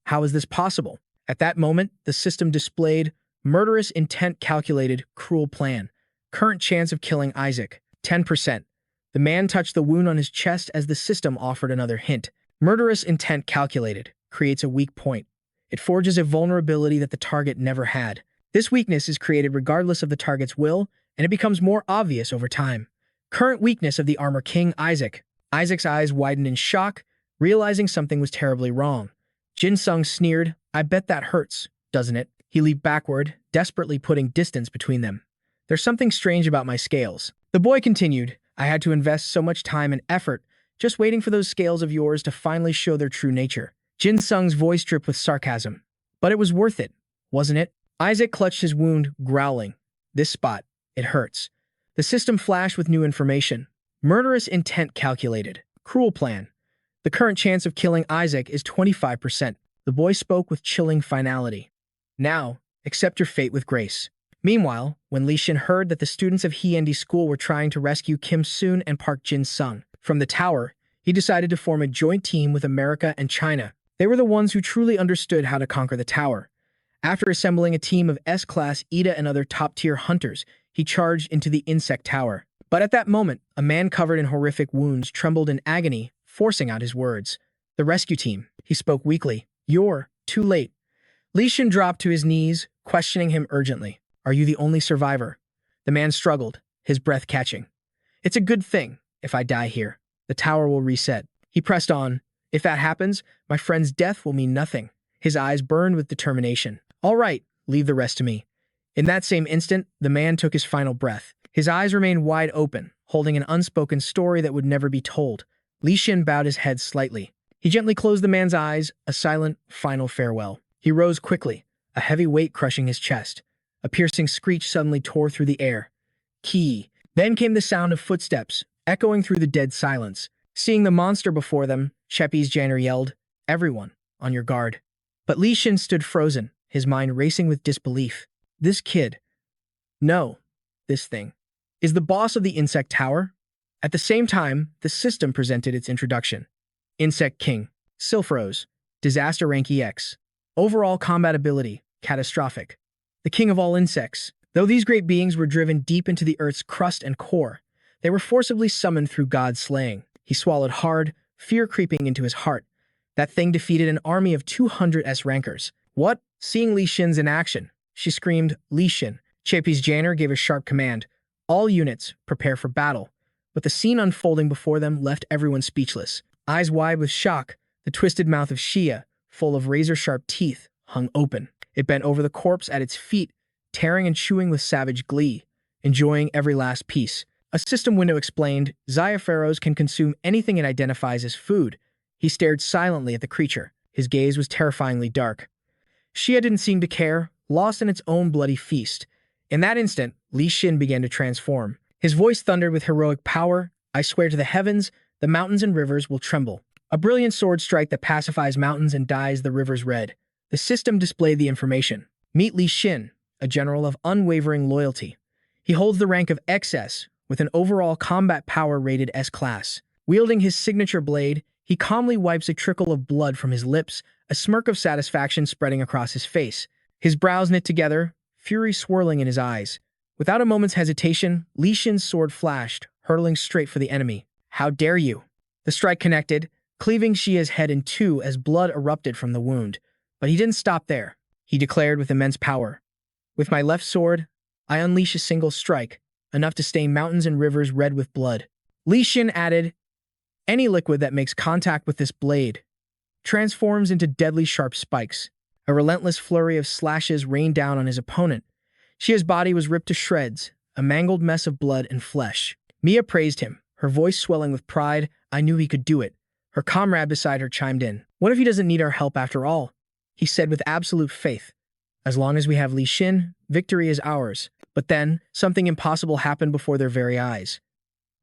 How is this possible? At that moment, the system displayed, "Murderous intent calculated, cruel plan. Current chance of killing Isaac, 10%. The man touched the wound on his chest as the system offered another hint. "Murderous intent calculated, creates a weak point. It forges a vulnerability that the target never had. This weakness is created regardless of the target's will, and it becomes more obvious over time. Current weakness of the Armor King Isaac." Isaac's eyes widened in shock, realizing something was terribly wrong. Jin Sung sneered, "I bet that hurts, doesn't it?" He leaped backward, desperately putting distance between them. "There's something strange about my scales." The boy continued, "I had to invest so much time and effort just waiting for those scales of yours to finally show their true nature." Jin Sung's voice dripped with sarcasm. "But it was worth it, wasn't it?" Isaac clutched his wound, growling, "This spot, it hurts." The system flashed with new information. "Murderous intent calculated. Cruel plan. The current chance of killing Isaac is 25%. The boy spoke with chilling finality. "Now, accept your fate with grace." Meanwhile, when Li Xin heard that the students of Hiendi School were trying to rescue Kim Soon and Park Jin Sung from the tower, he decided to form a joint team with America and China. They were the ones who truly understood how to conquer the tower. After assembling a team of S-class Ida and other top-tier hunters, he charged into the insect tower. But at that moment, a man covered in horrific wounds trembled in agony, forcing out his words. "The rescue team," he spoke weakly. "You're too late." Li Xin dropped to his knees, questioning him urgently. "Are you the only survivor?" The man struggled, his breath catching. "It's a good thing, if I die here. The tower will reset." He pressed on. "If that happens, my friend's death will mean nothing." His eyes burned with determination. "All right, leave the rest to me." In that same instant, the man took his final breath. His eyes remained wide open, holding an unspoken story that would never be told. Li Xin bowed his head slightly. He gently closed the man's eyes, a silent, final farewell. He rose quickly, a heavy weight crushing his chest. A piercing screech suddenly tore through the air. "Key." Then came the sound of footsteps, echoing through the dead silence. Seeing the monster before them, Chepi's Janner yelled, "Everyone, on your guard." But Li Xin stood frozen, his mind racing with disbelief. This kid, no, this thing, is the boss of the Insect Tower? At the same time, the system presented its introduction. Insect King, Silphros, Disaster Rank EX. Overall combat ability, catastrophic. The king of all insects. Though these great beings were driven deep into the Earth's crust and core, they were forcibly summoned through God's slaying. He swallowed hard, fear creeping into his heart. That thing defeated an army of 200 S-rankers. What? Seeing Li Xin's in action, she screamed, Li Xin. Chapey's Janner gave a sharp command. All units, prepare for battle. But the scene unfolding before them left everyone speechless. Eyes wide with shock, the twisted mouth of Xia, full of razor-sharp teeth, hung open. It bent over the corpse at its feet, tearing and chewing with savage glee, enjoying every last piece. A system window explained, Xia can consume anything it identifies as food. He stared silently at the creature. His gaze was terrifyingly dark. Xia didn't seem to care, lost in its own bloody feast. In that instant, Li Xin began to transform. His voice thundered with heroic power. I swear to the heavens, the mountains and rivers will tremble. A brilliant sword strike that pacifies mountains and dyes the rivers red. The system displayed the information. Meet Li Xin, a general of unwavering loyalty. He holds the rank of XS, with an overall combat power rated S-class. Wielding his signature blade, he calmly wipes a trickle of blood from his lips, a smirk of satisfaction spreading across his face. His brows knit together, fury swirling in his eyes. Without a moment's hesitation, Li Xin's sword flashed, hurtling straight for the enemy. How dare you? The strike connected, cleaving Xia's head in two as blood erupted from the wound. But he didn't stop there. He declared with immense power. With my left sword, I unleash a single strike, enough to stain mountains and rivers red with blood. Li Xin added, any liquid that makes contact with this blade transforms into deadly sharp spikes. A relentless flurry of slashes rained down on his opponent. Xia's body was ripped to shreds, a mangled mess of blood and flesh. Mia praised him, her voice swelling with pride. I knew he could do it. Her comrade beside her chimed in. What if he doesn't need our help after all? He said with absolute faith. As long as we have Li Xin, victory is ours. But then, something impossible happened before their very eyes.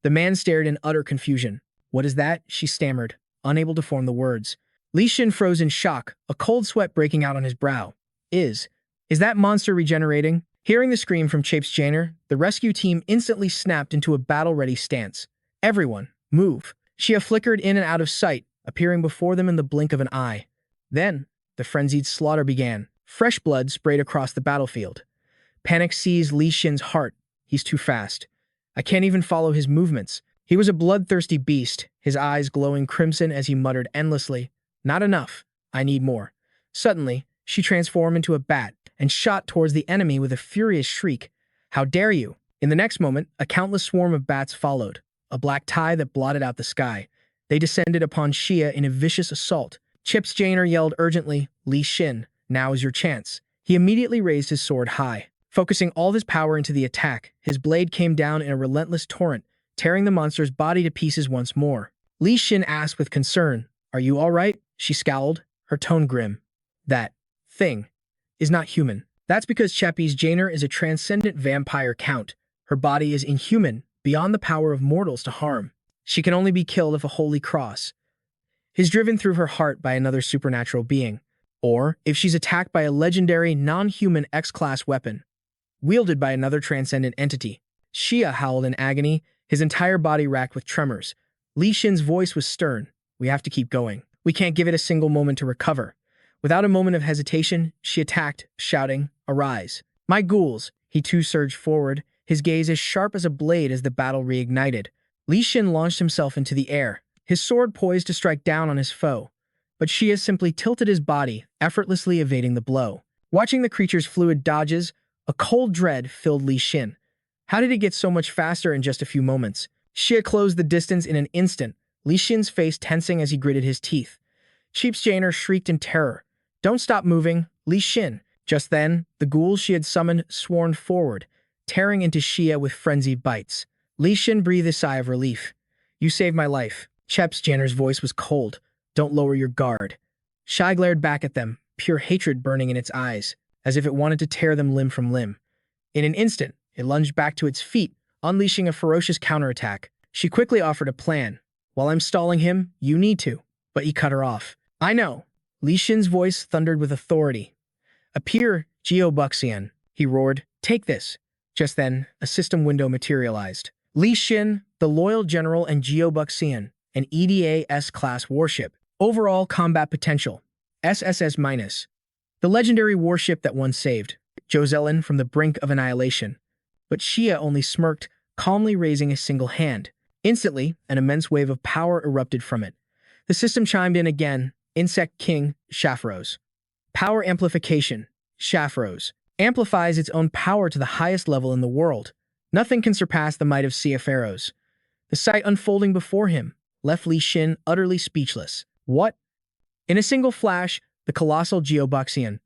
The man stared in utter confusion. What is that? She stammered, unable to form the words. Li Xin froze in shock, a cold sweat breaking out on his brow. Is that monster regenerating? Hearing the scream from Chapey's Janner, the rescue team instantly snapped into a battle-ready stance. Everyone, move. Xia flickered in and out of sight, appearing before them in the blink of an eye. Then, the frenzied slaughter began. Fresh blood sprayed across the battlefield. Panic seized Li Xin's heart. He's too fast. I can't even follow his movements. He was a bloodthirsty beast, his eyes glowing crimson as he muttered endlessly, Not enough. I need more. Suddenly, she transformed into a bat and shot towards the enemy with a furious shriek. How dare you? In the next moment, a countless swarm of bats followed, a black tie that blotted out the sky. They descended upon Xia in a vicious assault. Chapey's Janner yelled urgently, Li Xin, now is your chance. He immediately raised his sword high. Focusing all of his power into the attack, his blade came down in a relentless torrent, tearing the monster's body to pieces once more. Li Xin asked with concern, Are you all right? She scowled, her tone grim. That thing is not human. That's because Chapey's Janner is a transcendent vampire count. Her body is inhuman, beyond the power of mortals to harm. She can only be killed if a holy cross is driven through her heart by another supernatural being, or if she's attacked by a legendary non-human X-class weapon, wielded by another transcendent entity. Xia howled in agony, his entire body racked with tremors. Li Xin's voice was stern. We have to keep going. We can't give it a single moment to recover. Without a moment of hesitation, she attacked, shouting, Arise. My ghouls! He too surged forward, his gaze as sharp as a blade as the battle reignited. Li Xin launched himself into the air, his sword poised to strike down on his foe. But Xia simply tilted his body, effortlessly evading the blow. Watching the creature's fluid dodges, a cold dread filled Li Xin. How did it get so much faster in just a few moments? Xia closed the distance in an instant, Li Xin's face tensing as he gritted his teeth. Chapey's Janner shrieked in terror. Don't stop moving, Li Xin. Just then, the ghouls she had summoned swarmed forward, tearing into Xia with frenzied bites. Li Xin breathed a sigh of relief. You saved my life. Chapey's Janner's voice was cold. Don't lower your guard. Xia glared back at them, pure hatred burning in its eyes, as if it wanted to tear them limb from limb. In an instant, it lunged back to its feet, unleashing a ferocious counterattack. She quickly offered a plan. While I'm stalling him, you need to. But he cut her off. I know. Li Xin's voice thundered with authority. Appear, Geobuxian, he roared. Take this. Just then, a system window materialized. Li Xin, the loyal general, and Geobuxian, an EDA S-class warship. Overall combat potential, SSS-. The legendary warship that once saved Jocelyn from the brink of annihilation. But Xia only smirked, calmly raising a single hand. Instantly, an immense wave of power erupted from it. The system chimed in again. Insect King, Shafrose. Power amplification, Shafrose. Amplifies its own power to the highest level in the world. Nothing can surpass the might of Xia. The sight unfolding before him left Li Xin utterly speechless. What? In a single flash, the colossal Geobuxian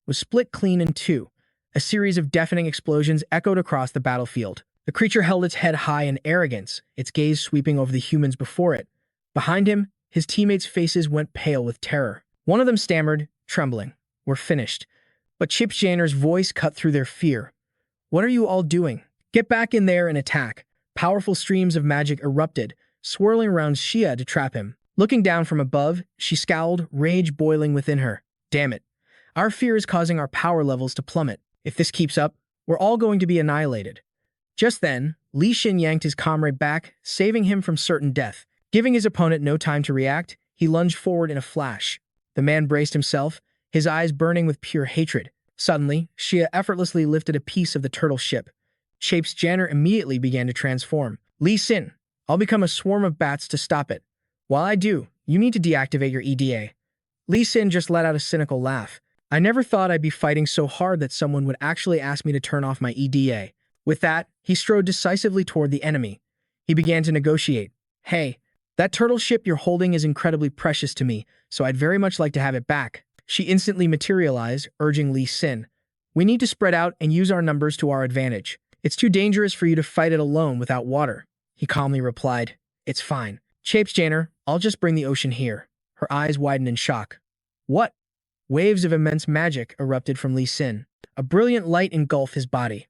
was split clean in two. A series of deafening explosions echoed across the battlefield. The creature held its head high in arrogance, its gaze sweeping over the humans before it. Behind him, his teammates' faces went pale with terror. One of them stammered, trembling. We're finished. But Chip Janner's voice cut through their fear. What are you all doing? Get back in there and attack. Powerful streams of magic erupted, swirling around Xia to trap him. Looking down from above, she scowled, rage boiling within her. Damn it. Our fear is causing our power levels to plummet. If this keeps up, we're all going to be annihilated. Just then, Li Xin yanked his comrade back, saving him from certain death. Giving his opponent no time to react, he lunged forward in a flash. The man braced himself, his eyes burning with pure hatred. Suddenly, Xia effortlessly lifted a piece of the turtle ship. Chapes Janner immediately began to transform. Li Xin, I'll become a swarm of bats to stop it. While I do, you need to deactivate your EDA. Li Xin just let out a cynical laugh. I never thought I'd be fighting so hard that someone would actually ask me to turn off my EDA. With that, he strode decisively toward the enemy. He began to negotiate. Hey, that turtle ship you're holding is incredibly precious to me, so I'd very much like to have it back. She instantly materialized, urging Li Xin. We need to spread out and use our numbers to our advantage. It's too dangerous for you to fight it alone without water. He calmly replied. It's fine. Chapes Janner, I'll just bring the ocean here. Her eyes widened in shock. What? Waves of immense magic erupted from Li Xin. A brilliant light engulfed his body.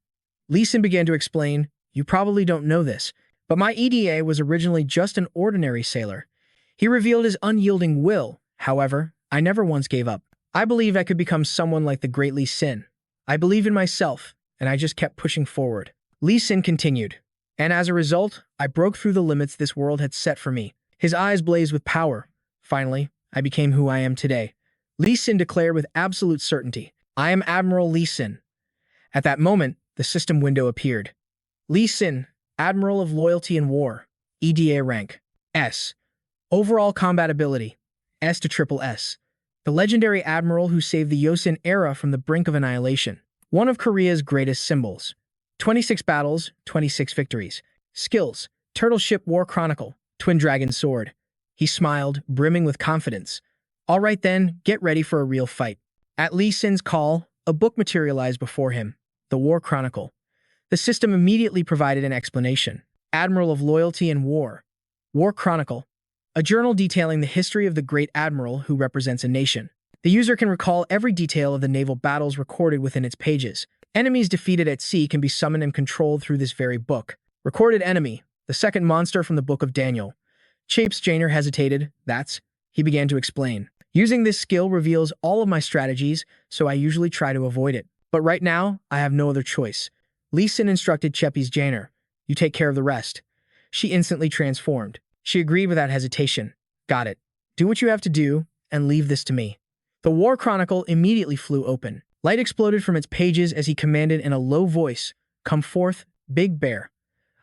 Li Xin began to explain, you probably don't know this, but my EDA was originally just an ordinary sailor. He revealed his unyielding will. However, I never once gave up. I believed I could become someone like the great Li Xin. I believed in myself, and I just kept pushing forward. Li Xin continued. And as a result, I broke through the limits this world had set for me. His eyes blazed with power. Finally, I became who I am today. Li Xin declared with absolute certainty, I am Admiral Li Xin. At that moment, the system window appeared. Li Xin, Admiral of Loyalty and War, EDA rank, S. Overall combat ability, S to triple S. The legendary admiral who saved the Yosin era from the brink of annihilation. One of Korea's greatest symbols. 26 battles, 26 victories. Skills, Turtle Ship War Chronicle, Twin Dragon Sword. He smiled, brimming with confidence. All right then, get ready for a real fight. At Li Xin's call, a book materialized before him, the War Chronicle. The system immediately provided an explanation. Admiral of Loyalty and War. War Chronicle. A journal detailing the history of the great admiral who represents a nation. The user can recall every detail of the naval battles recorded within its pages. Enemies defeated at sea can be summoned and controlled through this very book. Recorded enemy, the second monster from the Book of Daniel. Chapes Janner hesitated. He began to explain. Using this skill reveals all of my strategies, so I usually try to avoid it. But right now, I have no other choice. Li Xin instructed Chapes Janner. You take care of the rest. She instantly transformed. She agreed without hesitation. Got it. Do what you have to do, and leave this to me. The War Chronicle immediately flew open. Light exploded from its pages as he commanded in a low voice, Come forth, Big Bear.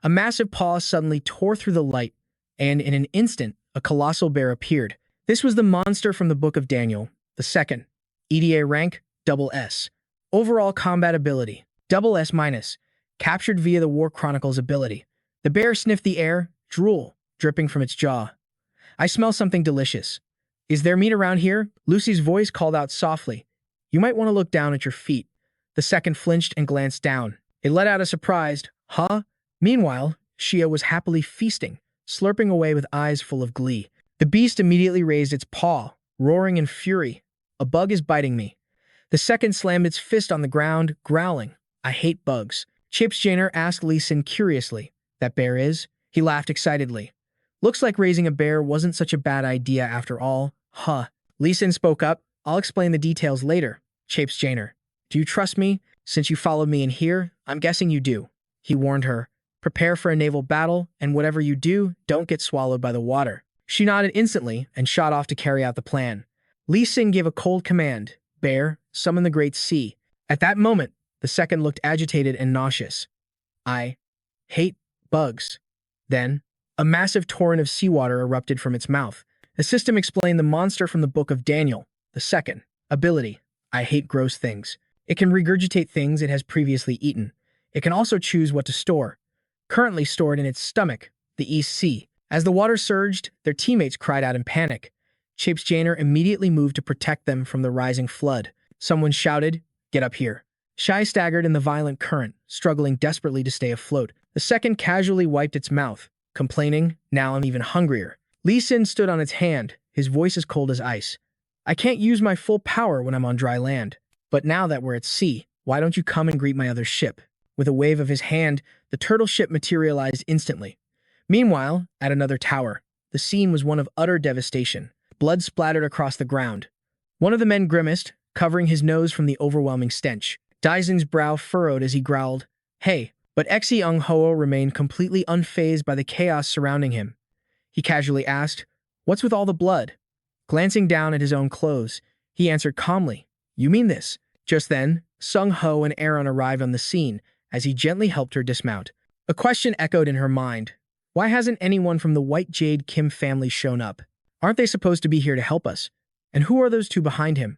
A massive paw suddenly tore through the light, and in an instant, a colossal bear appeared. This was the monster from the Book of Daniel, the second. EDA rank, double S. Overall combat ability, double S-. Captured via the War Chronicle's ability. The bear sniffed the air, drool, dripping from its jaw. I smell something delicious. Is there meat around here? Lucy's voice called out softly. You might want to look down at your feet. The second flinched and glanced down. It let out a surprised, huh? Meanwhile, Xia was happily feasting, slurping away with eyes full of glee. The beast immediately raised its paw, roaring in fury. A bug is biting me. The second slammed its fist on the ground, growling. I hate bugs. Chapes Janner asked Li Xin curiously. That bear is? He laughed excitedly. Looks like raising a bear wasn't such a bad idea after all, huh? Li Xin spoke up. I'll explain the details later. Chapes Janer. Do you trust me? Since you followed me in here, I'm guessing you do. He warned her. Prepare for a naval battle, and whatever you do, don't get swallowed by the water. She nodded instantly and shot off to carry out the plan. Lee Sin gave a cold command. Bear, summon the Great Sea. At that moment, the second looked agitated and nauseous. I hate bugs. Then, a massive torrent of seawater erupted from its mouth. The system explained the monster from the Book of Daniel. The second ability. I hate gross things. It can regurgitate things it has previously eaten. It can also choose what to store. Currently stored in its stomach, the East Sea. As the water surged, their teammates cried out in panic. Chapes Janer immediately moved to protect them from the rising flood. Someone shouted, "Get up here." Shai staggered in the violent current, struggling desperately to stay afloat. The second casually wiped its mouth, complaining, "Now I'm even hungrier." Lee Sin stood on its hand, his voice as cold as ice. "I can't use my full power when I'm on dry land. But now that we're at sea, why don't you come and greet my other ship?" With a wave of his hand, the turtle ship materialized instantly. Meanwhile, at another tower, the scene was one of utter devastation. Blood splattered across the ground. One of the men grimaced, covering his nose from the overwhelming stench. Daiseng's brow furrowed as he growled, "Hey," but Eung Ho remained completely unfazed by the chaos surrounding him. He casually asked, "What's with all the blood?" Glancing down at his own clothes, he answered calmly, "You mean this?" Just then, Sung Ho and Aaron arrived on the scene as he gently helped her dismount. A question echoed in her mind. Why hasn't anyone from the White Jade Kim family shown up? Aren't they supposed to be here to help us? And who are those two behind him?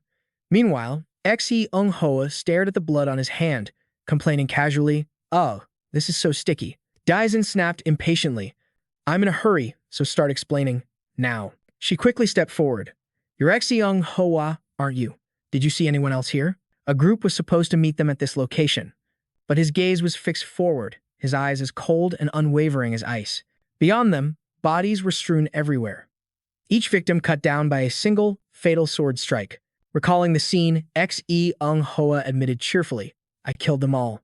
Meanwhile, Eung Hoa stared at the blood on his hand, complaining casually, "Oh, this is so sticky." Daisen snapped impatiently, "I'm in a hurry, so start explaining now." She quickly stepped forward. "You're Eung Hoa, aren't you? Did you see anyone else here?" A group was supposed to meet them at this location, but his gaze was fixed forward, his eyes as cold and unwavering as ice. Beyond them, bodies were strewn everywhere, each victim cut down by a single, fatal sword strike. Recalling the scene, Eung Hoa admitted cheerfully, "I killed them all."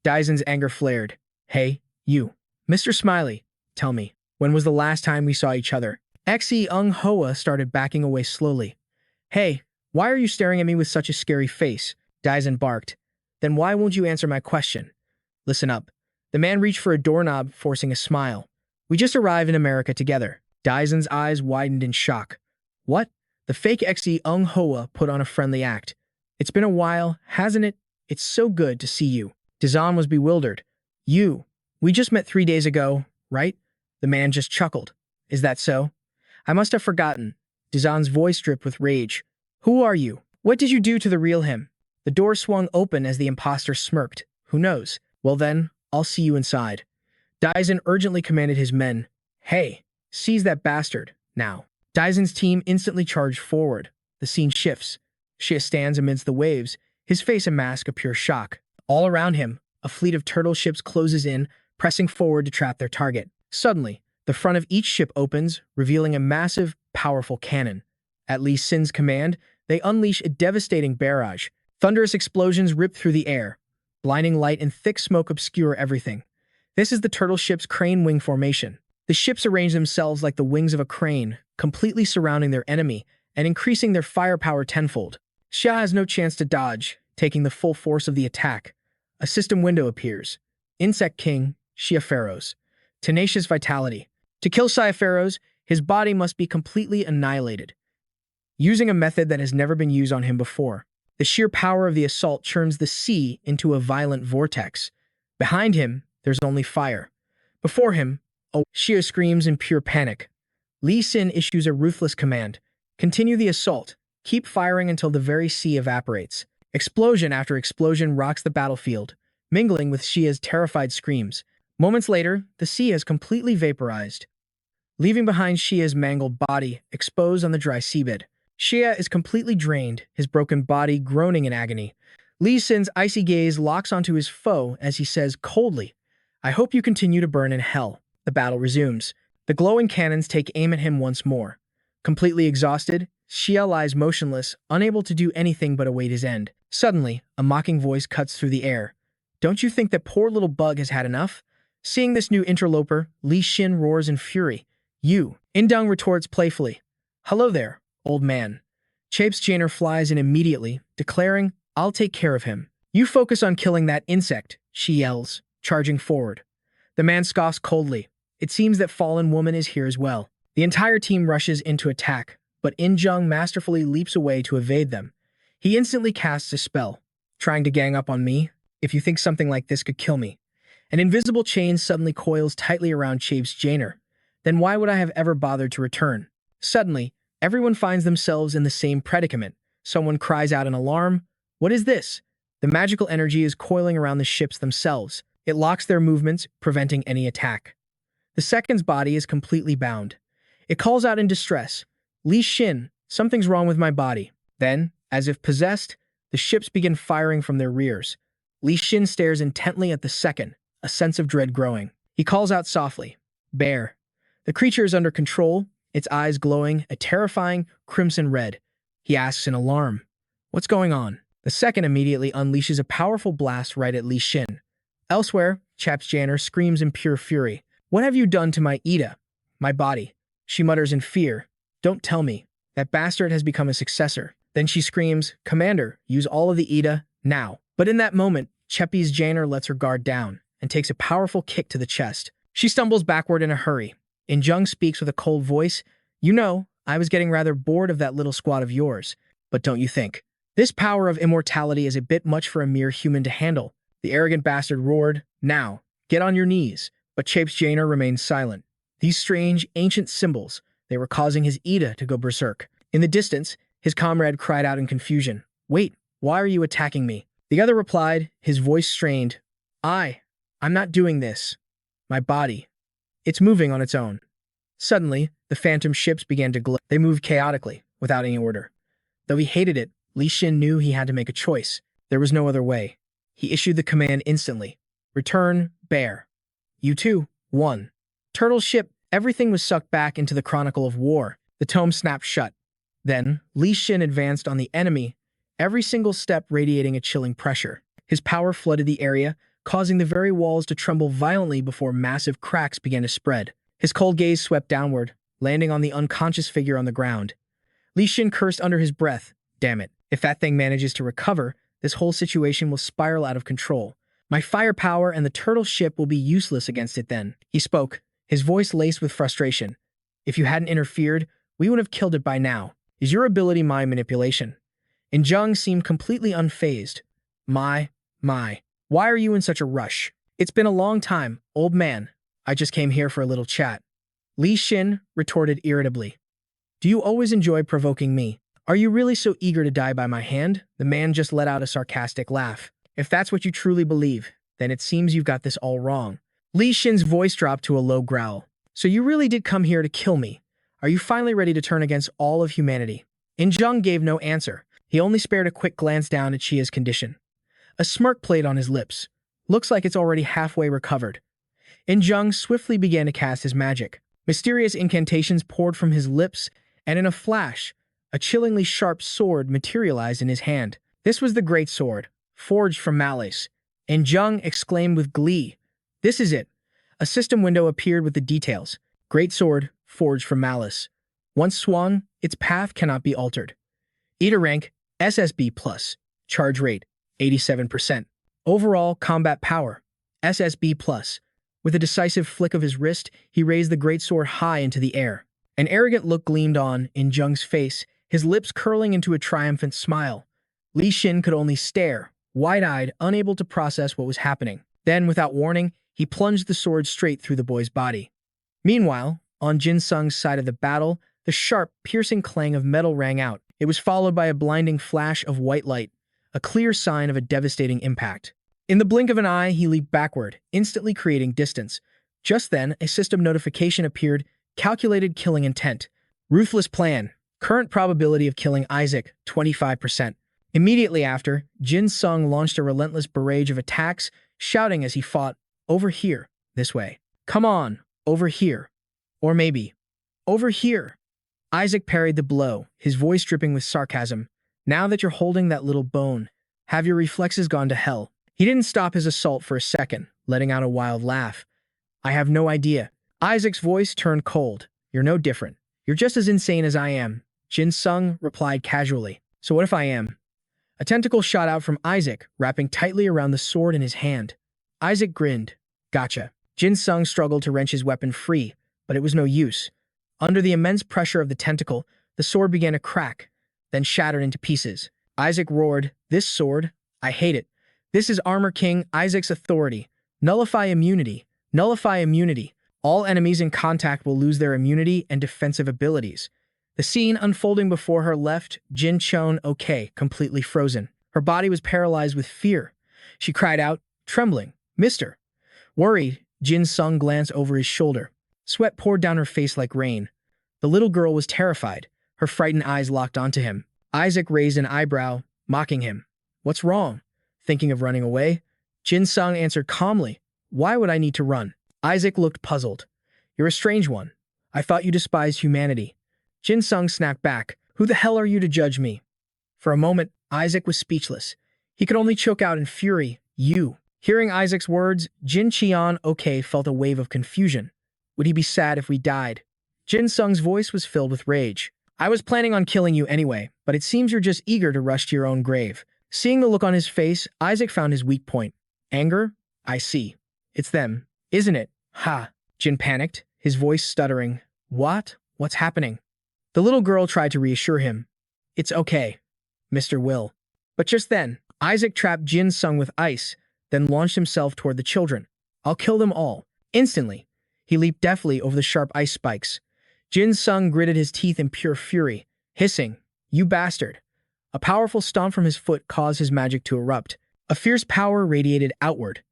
Daisen's anger flared. "Hey, you. Mr. Smiley, tell me, when was the last time we saw each other?" Eung Hoa started backing away slowly. "Hey, why are you staring at me with such a scary face?" Daisen barked. "Then why won't you answer my question? Listen up." The man reached for a doorknob, forcing a smile. "We just arrived in America together." Daisen's eyes widened in shock. "What?" The fake Eung Hoa put on a friendly act. "It's been a while, hasn't it? It's so good to see you." Dazan was bewildered. We just met 3 days ago, right?" The man just chuckled. "Is that so? I must have forgotten." Dazan's voice dripped with rage. "Who are you? What did you do to the real him?" The door swung open as the imposter smirked. "Who knows? Well then, I'll see you inside." Daisen urgently commanded his men, "Hey, seize that bastard, now." Daisen's team instantly charged forward. The scene shifts. Shia stands amidst the waves, his face a mask of pure shock. All around him, a fleet of turtle ships closes in, pressing forward to trap their target. Suddenly, the front of each ship opens, revealing a massive, powerful cannon. At Lee Sin's command, they unleash a devastating barrage. Thunderous explosions rip through the air. Blinding light and thick smoke obscure everything. This is the turtle ship's crane wing formation. The ships arrange themselves like the wings of a crane, completely surrounding their enemy and increasing their firepower tenfold. Xia has no chance to dodge, taking the full force of the attack. A system window appears. Insect King, Xia Pharaohs. Tenacious vitality. To kill Xia Pharaohs, his body must be completely annihilated, using a method that has never been used on him before. The sheer power of the assault churns the sea into a violent vortex. Behind him, there's only fire. Before him, Xia screams in pure panic. Lee Sin issues a ruthless command. Continue the assault. Keep firing until the very sea evaporates. Explosion after explosion rocks the battlefield, mingling with Xia's terrified screams. Moments later, the sea has completely vaporized, leaving behind Xia's mangled body exposed on the dry seabed. Xia is completely drained, his broken body groaning in agony. Lee Sin's icy gaze locks onto his foe as he says coldly, "I hope you continue to burn in hell." The battle resumes. The glowing cannons take aim at him once more. Completely exhausted, Xia lies motionless, unable to do anything but await his end. Suddenly, a mocking voice cuts through the air. "Don't you think that poor little bug has had enough?" Seeing this new interloper, Li Xin roars in fury. "You." Indung retorts playfully. "Hello there, old man." Chapes Janer flies in immediately, declaring, I'll take care of him. You focus on killing that insect, she yells, charging forward. The man scoffs coldly. It seems that fallen woman is here as well. The entire team rushes into attack, but In Jung masterfully leaps away to evade them. He instantly casts a spell. Trying to gang up on me? If you think something like this could kill me. An invisible chain suddenly coils tightly around Chabe's Jainer. Then why would I have ever bothered to return? Suddenly, everyone finds themselves in the same predicament. Someone cries out in alarm. What is this? The magical energy is coiling around the ships themselves. It locks their movements, preventing any attack. The second's body is completely bound. It calls out in distress. Li Xin, something's wrong with my body. Then, as if possessed, the ships begin firing from their rears. Li Xin stares intently at the second, a sense of dread growing. He calls out softly, Bear. The creature is under control, its eyes glowing a terrifying crimson red. He asks in alarm, What's going on? The second immediately unleashes a powerful blast right at Li Xin. Elsewhere, Chabe's Jainer screams in pure fury. What have you done to my Ida? My body. She mutters in fear. Don't tell me. That bastard has become a successor. Then she screams, Commander, use all of the Ida, now. But in that moment, Chabe's Jainer lets her guard down and takes a powerful kick to the chest. She stumbles backward in a hurry. In Jung speaks with a cold voice. You know, I was getting rather bored of that little squad of yours. But don't you think? This power of immortality is a bit much for a mere human to handle. The arrogant bastard roared, Now, get on your knees. But Chabe's Jainer remained silent. These strange, ancient symbols, they were causing his Ida to go berserk. In the distance, his comrade cried out in confusion. Wait, why are you attacking me? The other replied, his voice strained. I'm not doing this. My body. It's moving on its own. Suddenly, the phantom ships began to glow. They moved chaotically, without any order. Though he hated it, Li Xin knew he had to make a choice. There was no other way. He issued the command instantly. Return, Bear. You too, 1. Turtle ship, everything was sucked back into the Chronicle of War. The tome snapped shut. Then, Li Xin advanced on the enemy, every single step radiating a chilling pressure. His power flooded the area, causing the very walls to tremble violently before massive cracks began to spread. His cold gaze swept downward, landing on the unconscious figure on the ground. Li Xin cursed under his breath. Damn it. If that thing manages to recover, this whole situation will spiral out of control. My firepower and the turtle ship will be useless against it then. He spoke, his voice laced with frustration. If you hadn't interfered, we would have killed it by now. Is your ability my manipulation? In Jung seemed completely unfazed. My, why are you in such a rush? It's been a long time, old man. I just came here for a little chat. Li Xin retorted irritably. Do you always enjoy provoking me? Are you really so eager to die by my hand? The man just let out a sarcastic laugh. If that's what you truly believe, then it seems you've got this all wrong. Li Xin's voice dropped to a low growl. So you really did come here to kill me? Are you finally ready to turn against all of humanity? In Jung gave no answer. He only spared a quick glance down at Chia's condition. A smirk played on his lips. Looks like it's already halfway recovered. In Jung swiftly began to cast his magic. Mysterious incantations poured from his lips, and in a flash, a chillingly sharp sword materialized in his hand. This was the Great Sword, forged from malice. In Jung exclaimed with glee, This is it. A system window appeared with the details. Great Sword, forged from malice. Once swung, its path cannot be altered. Ida rank, SSB+. Charge rate, 87%. Overall combat power, SSB+. With a decisive flick of his wrist, he raised the great sword high into the air. An arrogant look gleamed on In Jung's face, his lips curling into a triumphant smile. Li Xin could only stare, wide-eyed, unable to process what was happening. Then, without warning, he plunged the sword straight through the boy's body. Meanwhile, on Jin Sung's side of the battle, the sharp, piercing clang of metal rang out. It was followed by a blinding flash of white light, a clear sign of a devastating impact. In the blink of an eye, he leaped backward, instantly creating distance. Just then, a system notification appeared, calculated killing intent. Ruthless plan. Current probability of killing Isaac, 25%. Immediately after, Jin Sung launched a relentless barrage of attacks, shouting as he fought, Over here, this way. Come on, over here. Or maybe, over here. Isaac parried the blow, his voice dripping with sarcasm. Now that you're holding that little bone, have your reflexes gone to hell? He didn't stop his assault for a second, letting out a wild laugh. I have no idea. Isaac's voice turned cold. You're no different. You're just as insane as I am. Jin Sung replied casually. So what if I am? A tentacle shot out from Isaac, wrapping tightly around the sword in his hand. Isaac grinned. Gotcha. Jin Sung struggled to wrench his weapon free, but it was no use. Under the immense pressure of the tentacle, the sword began to crack, then shattered into pieces. Isaac roared, "This sword? I hate it. This is Armor King Isaac's authority. Nullify immunity. Nullify immunity. All enemies in contact will lose their immunity and defensive abilities." The scene unfolding before her left Jin Sung completely frozen. Her body was paralyzed with fear. She cried out, trembling, "Mister!" Worried, Jin Sung glanced over his shoulder. Sweat poured down her face like rain. The little girl was terrified. Her frightened eyes locked onto him. Isaac raised an eyebrow, mocking him. "What's wrong? Thinking of running away?" Jin Sung answered calmly, "Why would I need to run?" Isaac looked puzzled. "You're a strange one. I thought you despised humanity." Jin Sung snapped back, "Who the hell are you to judge me?" For a moment, Isaac was speechless. He could only choke out in fury, "You." Hearing Isaac's words, Jin Cheon felt a wave of confusion. Would he be sad if we died? Jin Sung's voice was filled with rage. "I was planning on killing you anyway, but it seems you're just eager to rush to your own grave." Seeing the look on his face, Isaac found his weak point. "Anger? I see. It's them, isn't it? Ha!" Jin panicked, his voice stuttering. "What? What's happening?" The little girl tried to reassure him. "It's okay, Mr. Will." But just then, Isaac trapped Jin Sung with ice, then launched himself toward the children. "I'll kill them all." Instantly, he leaped deftly over the sharp ice spikes. Jin Sung gritted his teeth in pure fury, hissing, "You bastard." A powerful stomp from his foot caused his magic to erupt. A fierce power radiated outward.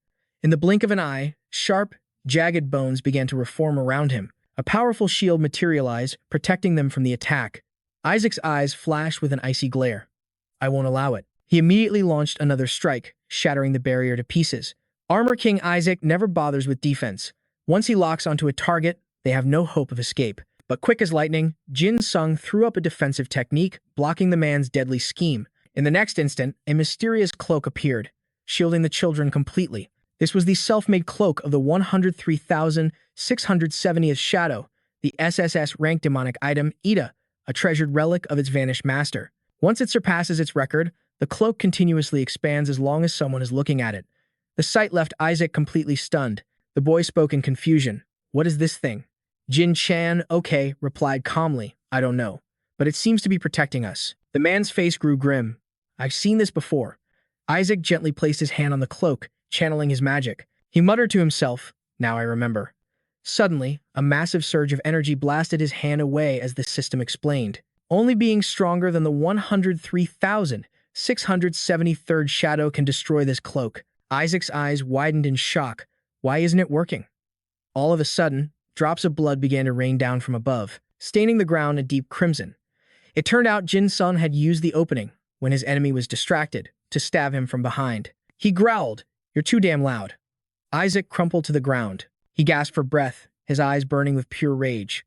In the blink of an eye, sharp, jagged bones began to reform around him. A powerful shield materialized, protecting them from the attack. Isaac's eyes flashed with an icy glare. "I won't allow it." He immediately launched another strike, shattering the barrier to pieces. Armor King Isaac never bothers with defense. Once he locks onto a target, they have no hope of escape. But quick as lightning, Jin Sung threw up a defensive technique, blocking the man's deadly scheme. In the next instant, a mysterious cloak appeared, shielding the children completely. This was the self-made cloak of the 103,670th Shadow, the SSS rank demonic item, Ida, a treasured relic of its vanished master. Once it surpasses its record, the cloak continuously expands as long as someone is looking at it. The sight left Isaac completely stunned. The boy spoke in confusion. "What is this thing?" Jin Chan, replied calmly, "I don't know, but it seems to be protecting us." The man's face grew grim. "I've seen this before." Isaac gently placed his hand on the cloak, channeling his magic. He muttered to himself, "Now I remember." Suddenly, a massive surge of energy blasted his hand away as the system explained. Only being stronger than the 103,673rd Shadow can destroy this cloak. Isaac's eyes widened in shock. Why isn't it working? All of a sudden, drops of blood began to rain down from above, staining the ground a deep crimson. It turned out Jin Sung had used the opening, when his enemy was distracted, to stab him from behind. He growled, "You're too damn loud." Isaac crumpled to the ground. He gasped for breath, his eyes burning with pure rage.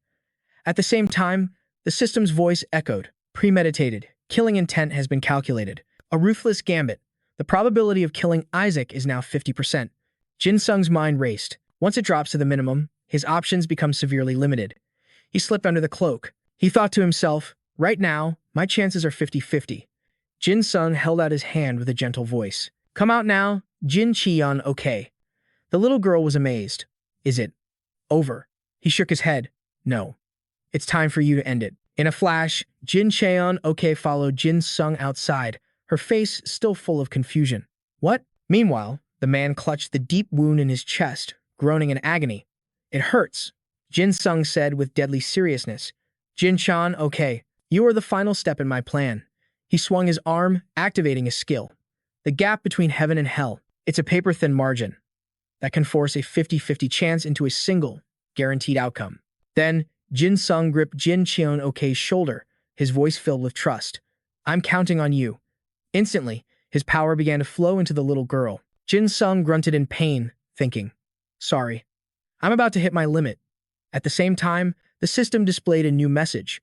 At the same time, the system's voice echoed, "Premeditated. Killing intent has been calculated. A ruthless gambit. The probability of killing Isaac is now 50%. Jin Sung's mind raced. Once it drops to the minimum, his options become severely limited. He slipped under the cloak. He thought to himself, "Right now, my chances are 50-50. Jin Sung held out his hand with a gentle voice. "Come out now, Jin Cheon, okay." The little girl was amazed. "Is it over?" He shook his head. "No. It's time for you to end it." In a flash, Jin Cheon followed Jin Sung outside, her face still full of confusion. "What?" Meanwhile, the man clutched the deep wound in his chest, groaning in agony. "It hurts," Jin Sung said with deadly seriousness. "Jin Chan, you are the final step in my plan." He swung his arm, activating his skill. The gap between heaven and hell. It's a paper-thin margin that can force a 50-50 chance into a single, guaranteed outcome. Then, Jin Sung gripped Jin Cheon shoulder, his voice filled with trust. "I'm counting on you." Instantly, his power began to flow into the little girl. Jin Sung grunted in pain, thinking, "Sorry. I'm about to hit my limit." At the same time, the system displayed a new message.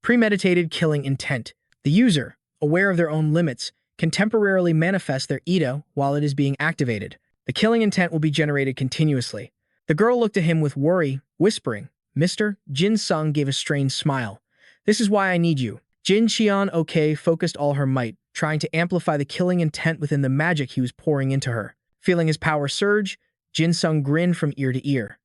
Premeditated killing intent. The user, aware of their own limits, can temporarily manifest their Ida while it is being activated. The killing intent will be generated continuously. The girl looked at him with worry, whispering, "Mister?" Jin Sung gave a strange smile. "This is why I need you." Jin Cheon focused all her might, trying to amplify the killing intent within the magic he was pouring into her. Feeling his power surge, Jin Sung grinned from ear to ear.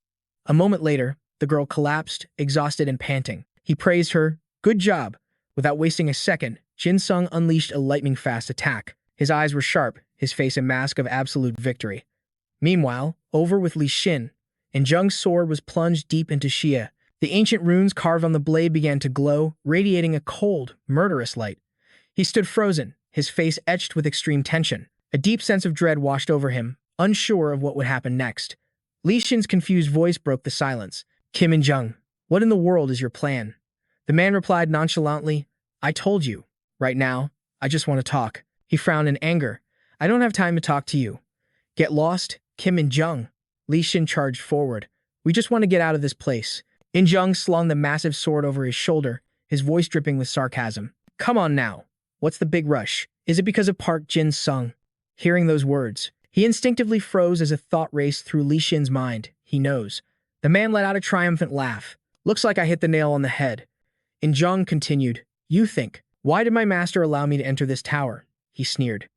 A moment later, the girl collapsed, exhausted and panting. He praised her. Good job. Without wasting a second, Jin Sung unleashed a lightning-fast attack. His eyes were sharp, his face a mask of absolute victory. Meanwhile, over with Li Xin, and Jung's sword was plunged deep into Xia. The ancient runes carved on the blade began to glow, radiating a cold, murderous light. He stood frozen, his face etched with extreme tension. A deep sense of dread washed over him, unsure of what would happen next. Li Xin's confused voice broke the silence. Kim and Jung, what in the world is your plan? The man replied nonchalantly, I told you. Right now, I just want to talk. He frowned in anger. I don't have time to talk to you. Get lost, Kim and Jung. Li Xin charged forward. We just want to get out of this place. In Jung slung the massive sword over his shoulder, his voice dripping with sarcasm. Come on now. What's the big rush? Is it because of Park Jin Sung? Hearing those words, he instinctively froze as a thought raced through Li Xin's mind. He knows. The man let out a triumphant laugh. Looks like I hit the nail on the head. In Jung continued, You think. Why did my master allow me to enter this tower? He sneered.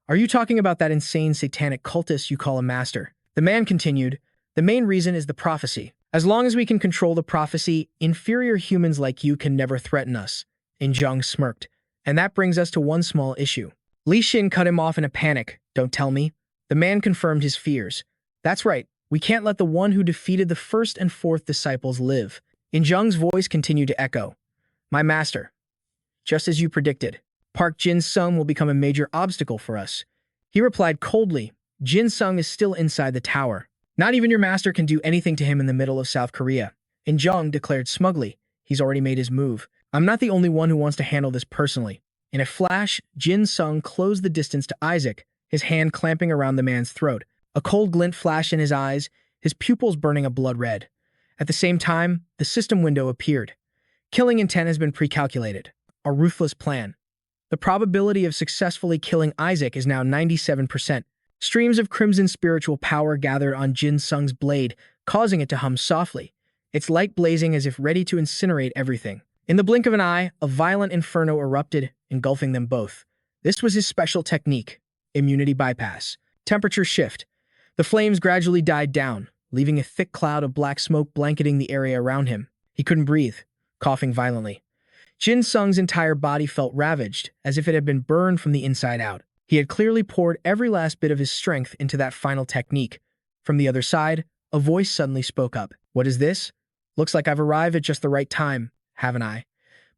Are you talking about that insane satanic cultist you call a master? The man continued, The main reason is the prophecy. As long as we can control the prophecy, inferior humans like you can never threaten us. In Jung smirked. And that brings us to one small issue. Li Xin cut him off in a panic. Don't tell me. The man confirmed his fears. That's right. We can't let the one who defeated the first and fourth disciples live. In Jung's voice continued to echo. My master. Just as you predicted, Park Jin Sung will become a major obstacle for us. He replied coldly, Jin Sung is still inside the tower. Not even your master can do anything to him in the middle of South Korea. In Jung declared smugly, he's already made his move. I'm not the only one who wants to handle this personally. In a flash, Jin Sung closed the distance to Isaac, his hand clamping around the man's throat. A cold glint flashed in his eyes, his pupils burning a blood red. At the same time, the system window appeared. Killing intent has been pre-calculated. A ruthless plan. The probability of successfully killing Isaac is now 97%. Streams of crimson spiritual power gathered on Jin Sung's blade, causing it to hum softly, its light blazing as if ready to incinerate everything. In the blink of an eye, a violent inferno erupted, engulfing them both. This was his special technique, immunity bypass. Temperature shift. The flames gradually died down, leaving a thick cloud of black smoke blanketing the area around him. He couldn't breathe, coughing violently. Jin Sung's entire body felt ravaged, as if it had been burned from the inside out. He had clearly poured every last bit of his strength into that final technique. From the other side, a voice suddenly spoke up. What is this? Looks like I've arrived at just the right time, haven't I?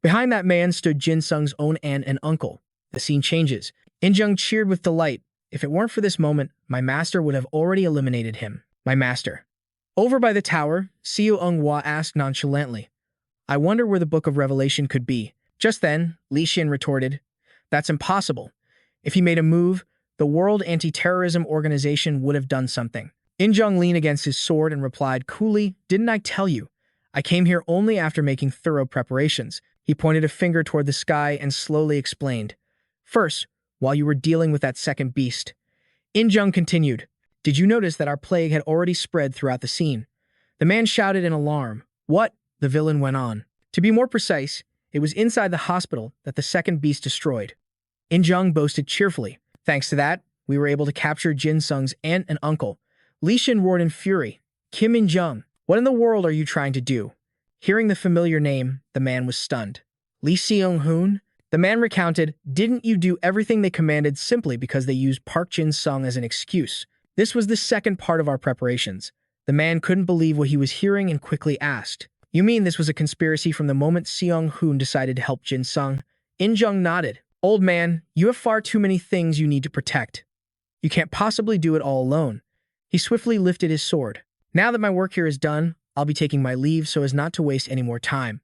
Behind that man stood Jin Sung's own aunt and uncle. The scene changes. In Jung cheered with delight. If it weren't for this moment, my master would have already eliminated him. My master. Over by the tower, Siu Ung-hwa asked nonchalantly. I wonder where the Book of Revelation could be. Just then, Li Xin retorted, That's impossible. If he made a move, the World Anti-Terrorism Organization would have done something. In Jung leaned against his sword and replied coolly, Didn't I tell you? I came here only after making thorough preparations. He pointed a finger toward the sky and slowly explained. First, while you were dealing with that second beast. In Jung continued, Did you notice that our plague had already spread throughout the scene? The man shouted in alarm. What? The villain went on. To be more precise, it was inside the hospital that the second beast destroyed. In Jung boasted cheerfully. Thanks to that, we were able to capture Jin Sung's aunt and uncle. Li Xin roared in fury. Kim In Jung, what in the world are you trying to do? Hearing the familiar name, the man was stunned. Li Seung-hoon? The man recounted, Didn't you do everything they commanded simply because they used Park Jin Sung as an excuse? This was the second part of our preparations. The man couldn't believe what he was hearing and quickly asked, You mean this was a conspiracy from the moment Seung-hoon decided to help Jin Sung? In Jung nodded. Old man, you have far too many things you need to protect. You can't possibly do it all alone. He swiftly lifted his sword. Now that my work here is done, I'll be taking my leave so as not to waste any more time.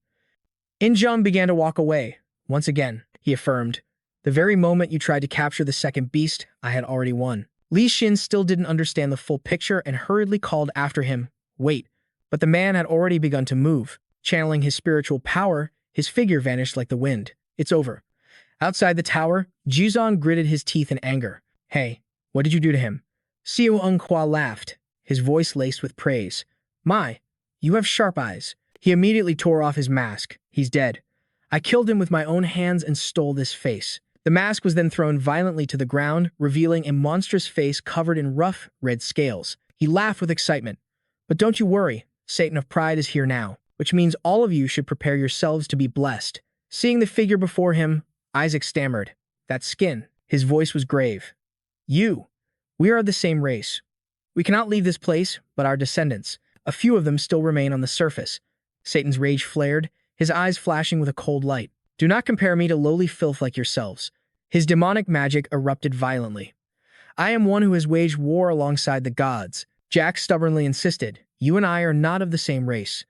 In Jung began to walk away. Once again, he affirmed, The very moment you tried to capture the second beast, I had already won. Li Xin still didn't understand the full picture and hurriedly called after him, Wait, but the man had already begun to move. Channeling his spiritual power, his figure vanished like the wind. It's over. Outside the tower, Jizong gritted his teeth in anger. Hey, what did you do to him? Siu Ung-hwa laughed, his voice laced with praise. My, you have sharp eyes. He immediately tore off his mask. He's dead. I killed him with my own hands and stole this face. The mask was then thrown violently to the ground, revealing a monstrous face covered in rough, red scales. He laughed with excitement. But don't you worry, Satan of Pride is here now, which means all of you should prepare yourselves to be blessed. Seeing the figure before him, Isaac stammered. That skin. His voice was grave. We are of the same race. We cannot leave this place, but our descendants. A few of them still remain on the surface. Satan's rage flared, his eyes flashing with a cold light. Do not compare me to lowly filth like yourselves. His demonic magic erupted violently. I am one who has waged war alongside the gods. Jack stubbornly insisted. You and I are not of the same race.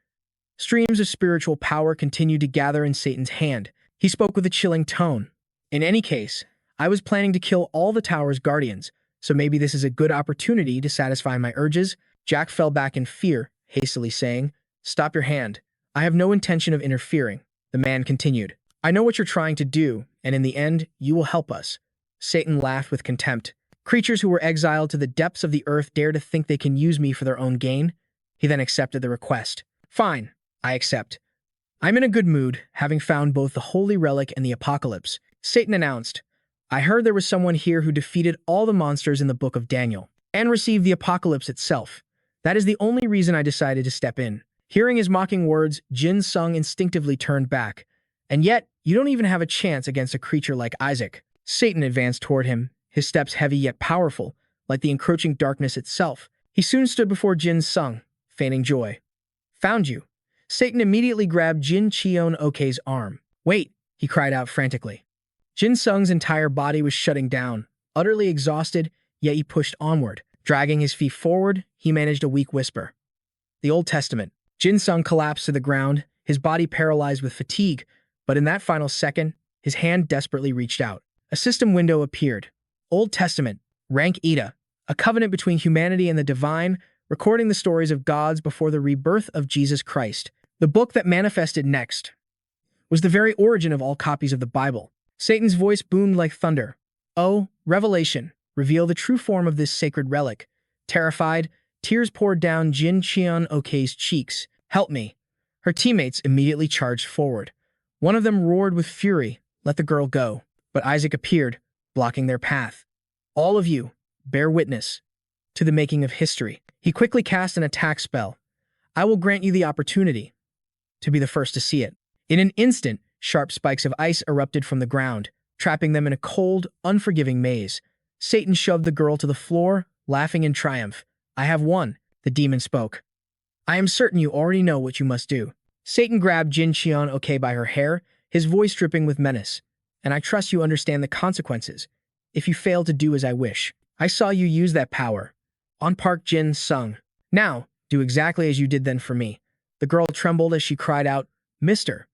Streams of spiritual power continued to gather in Satan's hand. He spoke with a chilling tone. In any case, I was planning to kill all the tower's guardians, so maybe this is a good opportunity to satisfy my urges. Jack fell back in fear, hastily saying, Stop your hand. I have no intention of interfering. The man continued. I know what you're trying to do, and in the end, you will help us. Satan laughed with contempt. Creatures who were exiled to the depths of the earth dare to think they can use me for their own gain. He then accepted the request. Fine, I accept. I'm in a good mood, having found both the Holy Relic and the Apocalypse. Satan announced, I heard there was someone here who defeated all the monsters in the Book of Daniel, and received the Apocalypse itself. That is the only reason I decided to step in. Hearing his mocking words, Jin Sung instinctively turned back. And yet, you don't even have a chance against a creature like Isaac. Satan advanced toward him, his steps heavy yet powerful, like the encroaching darkness itself. He soon stood before Jin Sung, feigning joy. Found you. Satan immediately grabbed Jin Cheon-ok's arm. Wait, he cried out frantically. Jin Sung's entire body was shutting down, utterly exhausted, yet he pushed onward. Dragging his feet forward, he managed a weak whisper. The Old Testament. Jin Sung collapsed to the ground, his body paralyzed with fatigue, but in that final second, his hand desperately reached out. A system window appeared. Old Testament, rank Eta, a covenant between humanity and the divine, recording the stories of gods before the rebirth of Jesus Christ. The book that manifested next was the very origin of all copies of the Bible. Satan's voice boomed like thunder. Oh, Revelation, reveal the true form of this sacred relic. Terrified, tears poured down Jin Cheon-ok's cheeks. Help me. Her teammates immediately charged forward. One of them roared with fury, let the girl go. But Isaac appeared, blocking their path. All of you, bear witness to the making of history. He quickly cast an attack spell. I will grant you the opportunity to be the first to see it. In an instant, sharp spikes of ice erupted from the ground, trapping them in a cold, unforgiving maze. Satan shoved the girl to the floor, laughing in triumph. I have won, the demon spoke. I am certain you already know what you must do. Satan grabbed Jin Cheon-ok by her hair, his voice dripping with menace. And I trust you understand the consequences if you fail to do as I wish. I saw you use that power. On Park Jin Sung. Now, do exactly as you did then for me. The girl trembled as she cried out, Mister.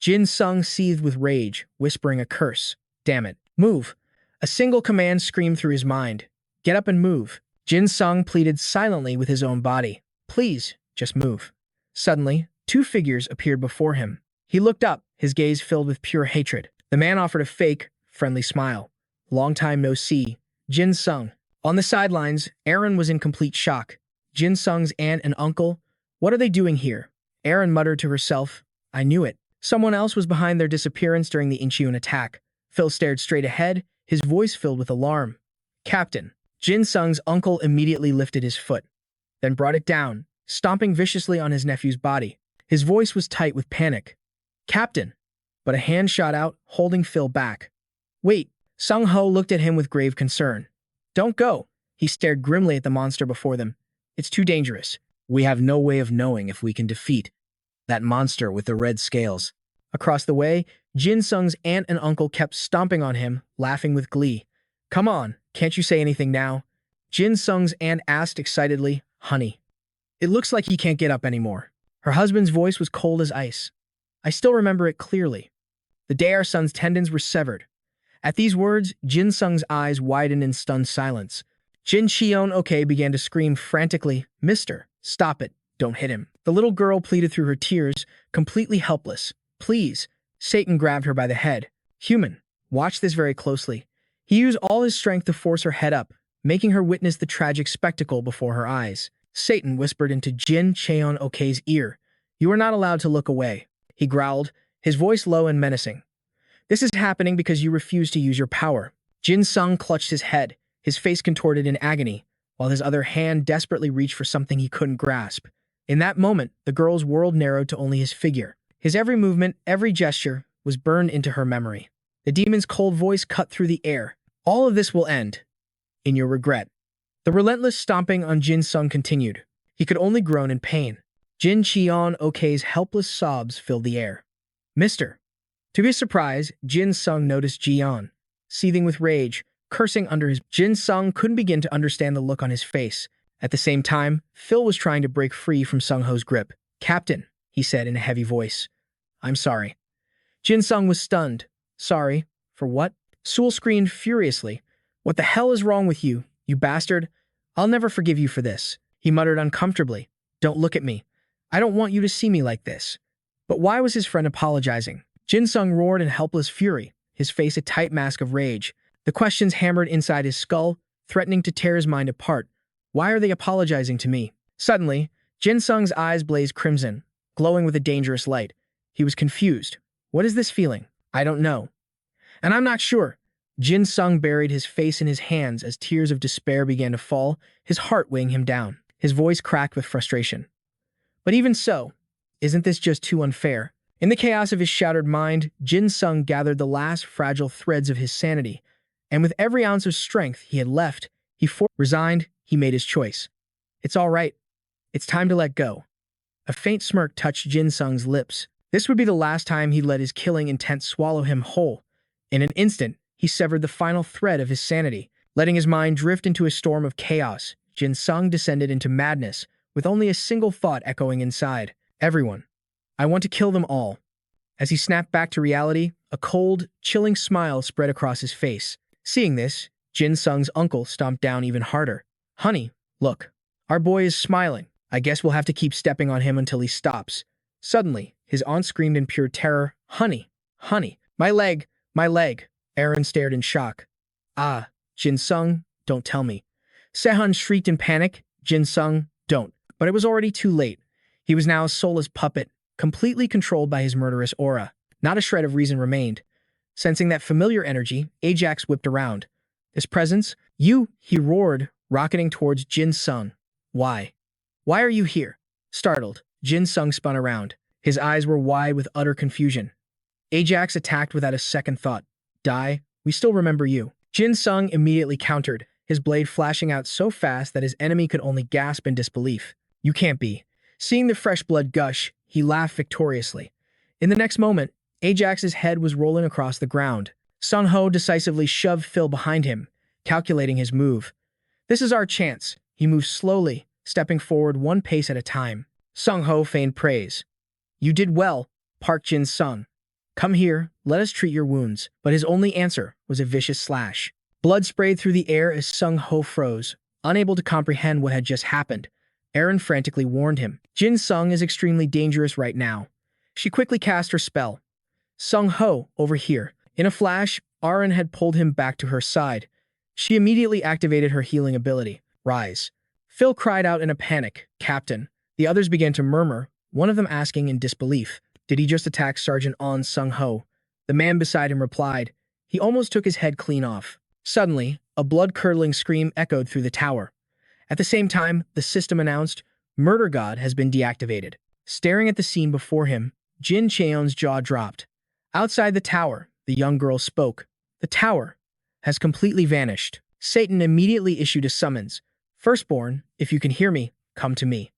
Jin Sung seethed with rage, whispering a curse. Damn it. Move. A single command screamed through his mind. Get up and move. Jin Sung pleaded silently with his own body. Please, just move. Suddenly, two figures appeared before him. He looked up, his gaze filled with pure hatred. The man offered a fake, friendly smile. Long time no see. Jin Sung. On the sidelines, Aaron was in complete shock. Jin Sung's aunt and uncle, what are they doing here? Aaron muttered to herself, I knew it. Someone else was behind their disappearance during the Incheon attack. Phil stared straight ahead, his voice filled with alarm. Captain. Jin Sung's uncle immediately lifted his foot, then brought it down, stomping viciously on his nephew's body. His voice was tight with panic. Captain. But a hand shot out, holding Phil back. Wait. Sung Ho looked at him with grave concern. Don't go. He stared grimly at the monster before them. It's too dangerous. We have no way of knowing if we can defeat that monster with the red scales. Across the way, Jin Sung's aunt and uncle kept stomping on him, laughing with glee. Come on, can't you say anything now? Jin Sung's aunt asked excitedly, Honey. It looks like he can't get up anymore. Her husband's voice was cold as ice. I still remember it clearly. The day our son's tendons were severed. At these words, Jin Sung's eyes widened in stunned silence. Jin Cheon-ok began to scream frantically, Mister, stop it, don't hit him. The little girl pleaded through her tears, completely helpless. Please. Satan grabbed her by the head. Human, watch this very closely. He used all his strength to force her head up, making her witness the tragic spectacle before her eyes. Satan whispered into Jin Cheon-ok's ear. You are not allowed to look away. He growled, his voice low and menacing. This is happening because you refuse to use your power. Jin Sung clutched his head, his face contorted in agony, while his other hand desperately reached for something he couldn't grasp. In that moment, the girl's world narrowed to only his figure. His every movement, every gesture, was burned into her memory. The demon's cold voice cut through the air. All of this will end in your regret. The relentless stomping on Jin Sung continued. He could only groan in pain. Jin Cheon Ok's helpless sobs filled the air. Mister. To his surprise, Jin Sung noticed Jian, seething with rage, cursing under his. Jin Sung couldn't begin to understand the look on his face. At the same time, Phil was trying to break free from Sung Ho's grip. Captain, he said in a heavy voice. I'm sorry. Jin Sung was stunned. Sorry? For what? Sewell screamed furiously. What the hell is wrong with you, you bastard? I'll never forgive you for this. He muttered uncomfortably. Don't look at me. I don't want you to see me like this. But why was his friend apologizing? Jin Sung roared in helpless fury, his face a tight mask of rage. The questions hammered inside his skull, threatening to tear his mind apart. Why are they apologizing to me? Suddenly, Jin Sung's eyes blazed crimson, glowing with a dangerous light. He was confused. What is this feeling? I don't know. And I'm not sure. Jin Sung buried his face in his hands as tears of despair began to fall, his heart weighing him down. His voice cracked with frustration. But even so, isn't this just too unfair? In the chaos of his shattered mind, Jin Sung gathered the last fragile threads of his sanity, and with every ounce of strength he had left, resigned, he made his choice. It's all right. It's time to let go. A faint smirk touched Jin Sung's lips. This would be the last time he let his killing intent swallow him whole. In an instant, he severed the final thread of his sanity, letting his mind drift into a storm of chaos. Jin Sung descended into madness, with only a single thought echoing inside. Everyone. I want to kill them all. As he snapped back to reality, a cold, chilling smile spread across his face. Seeing this, Jin Sung's uncle stomped down even harder. Honey, look. Our boy is smiling. I guess we'll have to keep stepping on him until he stops. Suddenly, his aunt screamed in pure terror. Honey, honey, my leg, my leg. Aaron stared in shock. Ah, Jin Sung, don't tell me. Sehun shrieked in panic. Jin Sung, don't. But it was already too late. He was now a soulless puppet, completely controlled by his murderous aura. Not a shred of reason remained. Sensing that familiar energy, Ajax whipped around. His presence? You, he roared, rocketing towards Jin Sung. Why? Why are you here? Startled, Jin Sung spun around. His eyes were wide with utter confusion. Ajax attacked without a second thought. Die, we still remember you. Jin Sung immediately countered, his blade flashing out so fast that his enemy could only gasp in disbelief. You can't be. Seeing the fresh blood gush, he laughed victoriously. In the next moment, Ajax's head was rolling across the ground. Sung Ho decisively shoved Phil behind him, calculating his move. This is our chance. He moved slowly, stepping forward one pace at a time. Sung Ho feigned praise. You did well, Park Jin Sung. Come here, let us treat your wounds. But his only answer was a vicious slash. Blood sprayed through the air as Sung Ho froze, unable to comprehend what had just happened. Aaron frantically warned him. Jin Sung is extremely dangerous right now. She quickly cast her spell. Sung Ho, over here. In a flash, Aaron had pulled him back to her side. She immediately activated her healing ability. Rise. Phil cried out in a panic. Captain. The others began to murmur, one of them asking in disbelief. Did he just attack Sergeant On Sung Ho? The man beside him replied. He almost took his head clean off. Suddenly, a blood-curdling scream echoed through the tower. At the same time, the system announced, Murder God has been deactivated. Staring at the scene before him, Jin Cheon's jaw dropped. Outside the tower, the young girl spoke. The tower has completely vanished. Satan immediately issued a summons. Firstborn, if you can hear me, come to me.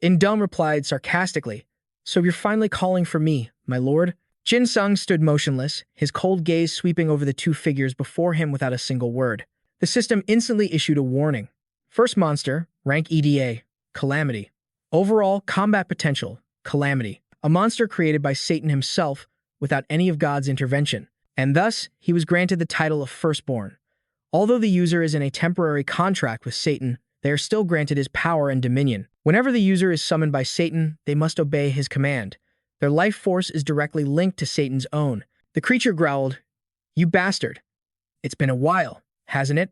Indum replied sarcastically. So you're finally calling for me, my lord? Jin Sung stood motionless, his cold gaze sweeping over the two figures before him without a single word. The system instantly issued a warning. First monster, rank EDA, Calamity. Overall combat potential, Calamity. A monster created by Satan himself without any of God's intervention, and thus he was granted the title of Firstborn. Although the user is in a temporary contract with Satan, they are still granted his power and dominion. Whenever the user is summoned by Satan, they must obey his command. Their life force is directly linked to Satan's own. The creature growled, You bastard. It's been a while, hasn't it?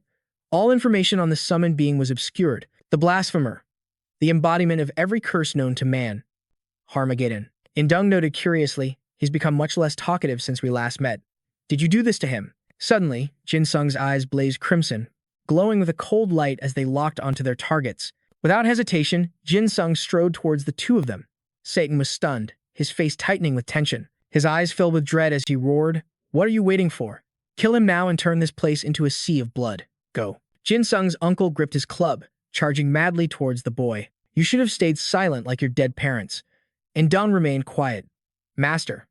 All information on the summoned being was obscured. The blasphemer. The embodiment of every curse known to man. Harmageddon. Indung noted curiously, he's become much less talkative since we last met. Did you do this to him? Suddenly, Jin Sung's eyes blazed crimson, glowing with a cold light as they locked onto their targets. Without hesitation, Jin Sung strode towards the two of them. Satan was stunned, his face tightening with tension. His eyes filled with dread as he roared, "What are you waiting for? Kill him now and turn this place into a sea of blood. Go." Jin Sung's uncle gripped his club, charging madly towards the boy. "You should have stayed silent like your dead parents." And Dong remained quiet. "Master,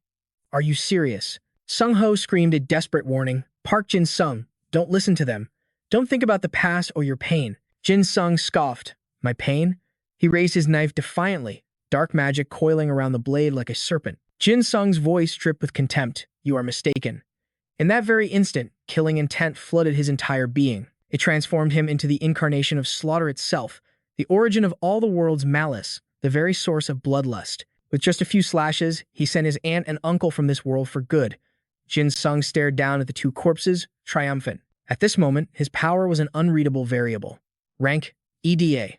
are you serious?" Sung Ho screamed a desperate warning. "Park Jin Sung, don't listen to them. Don't think about the past or your pain." Jin Sung scoffed. "My pain?" He raised his knife defiantly, dark magic coiling around the blade like a serpent. Jin Sung's voice dripped with contempt. "You are mistaken." In that very instant, killing intent flooded his entire being. It transformed him into the incarnation of slaughter itself, the origin of all the world's malice, the very source of bloodlust. With just a few slashes, he sent his aunt and uncle from this world for good. Jin Sung stared down at the two corpses, triumphant. At this moment, his power was an unreadable variable. Rank, EDA.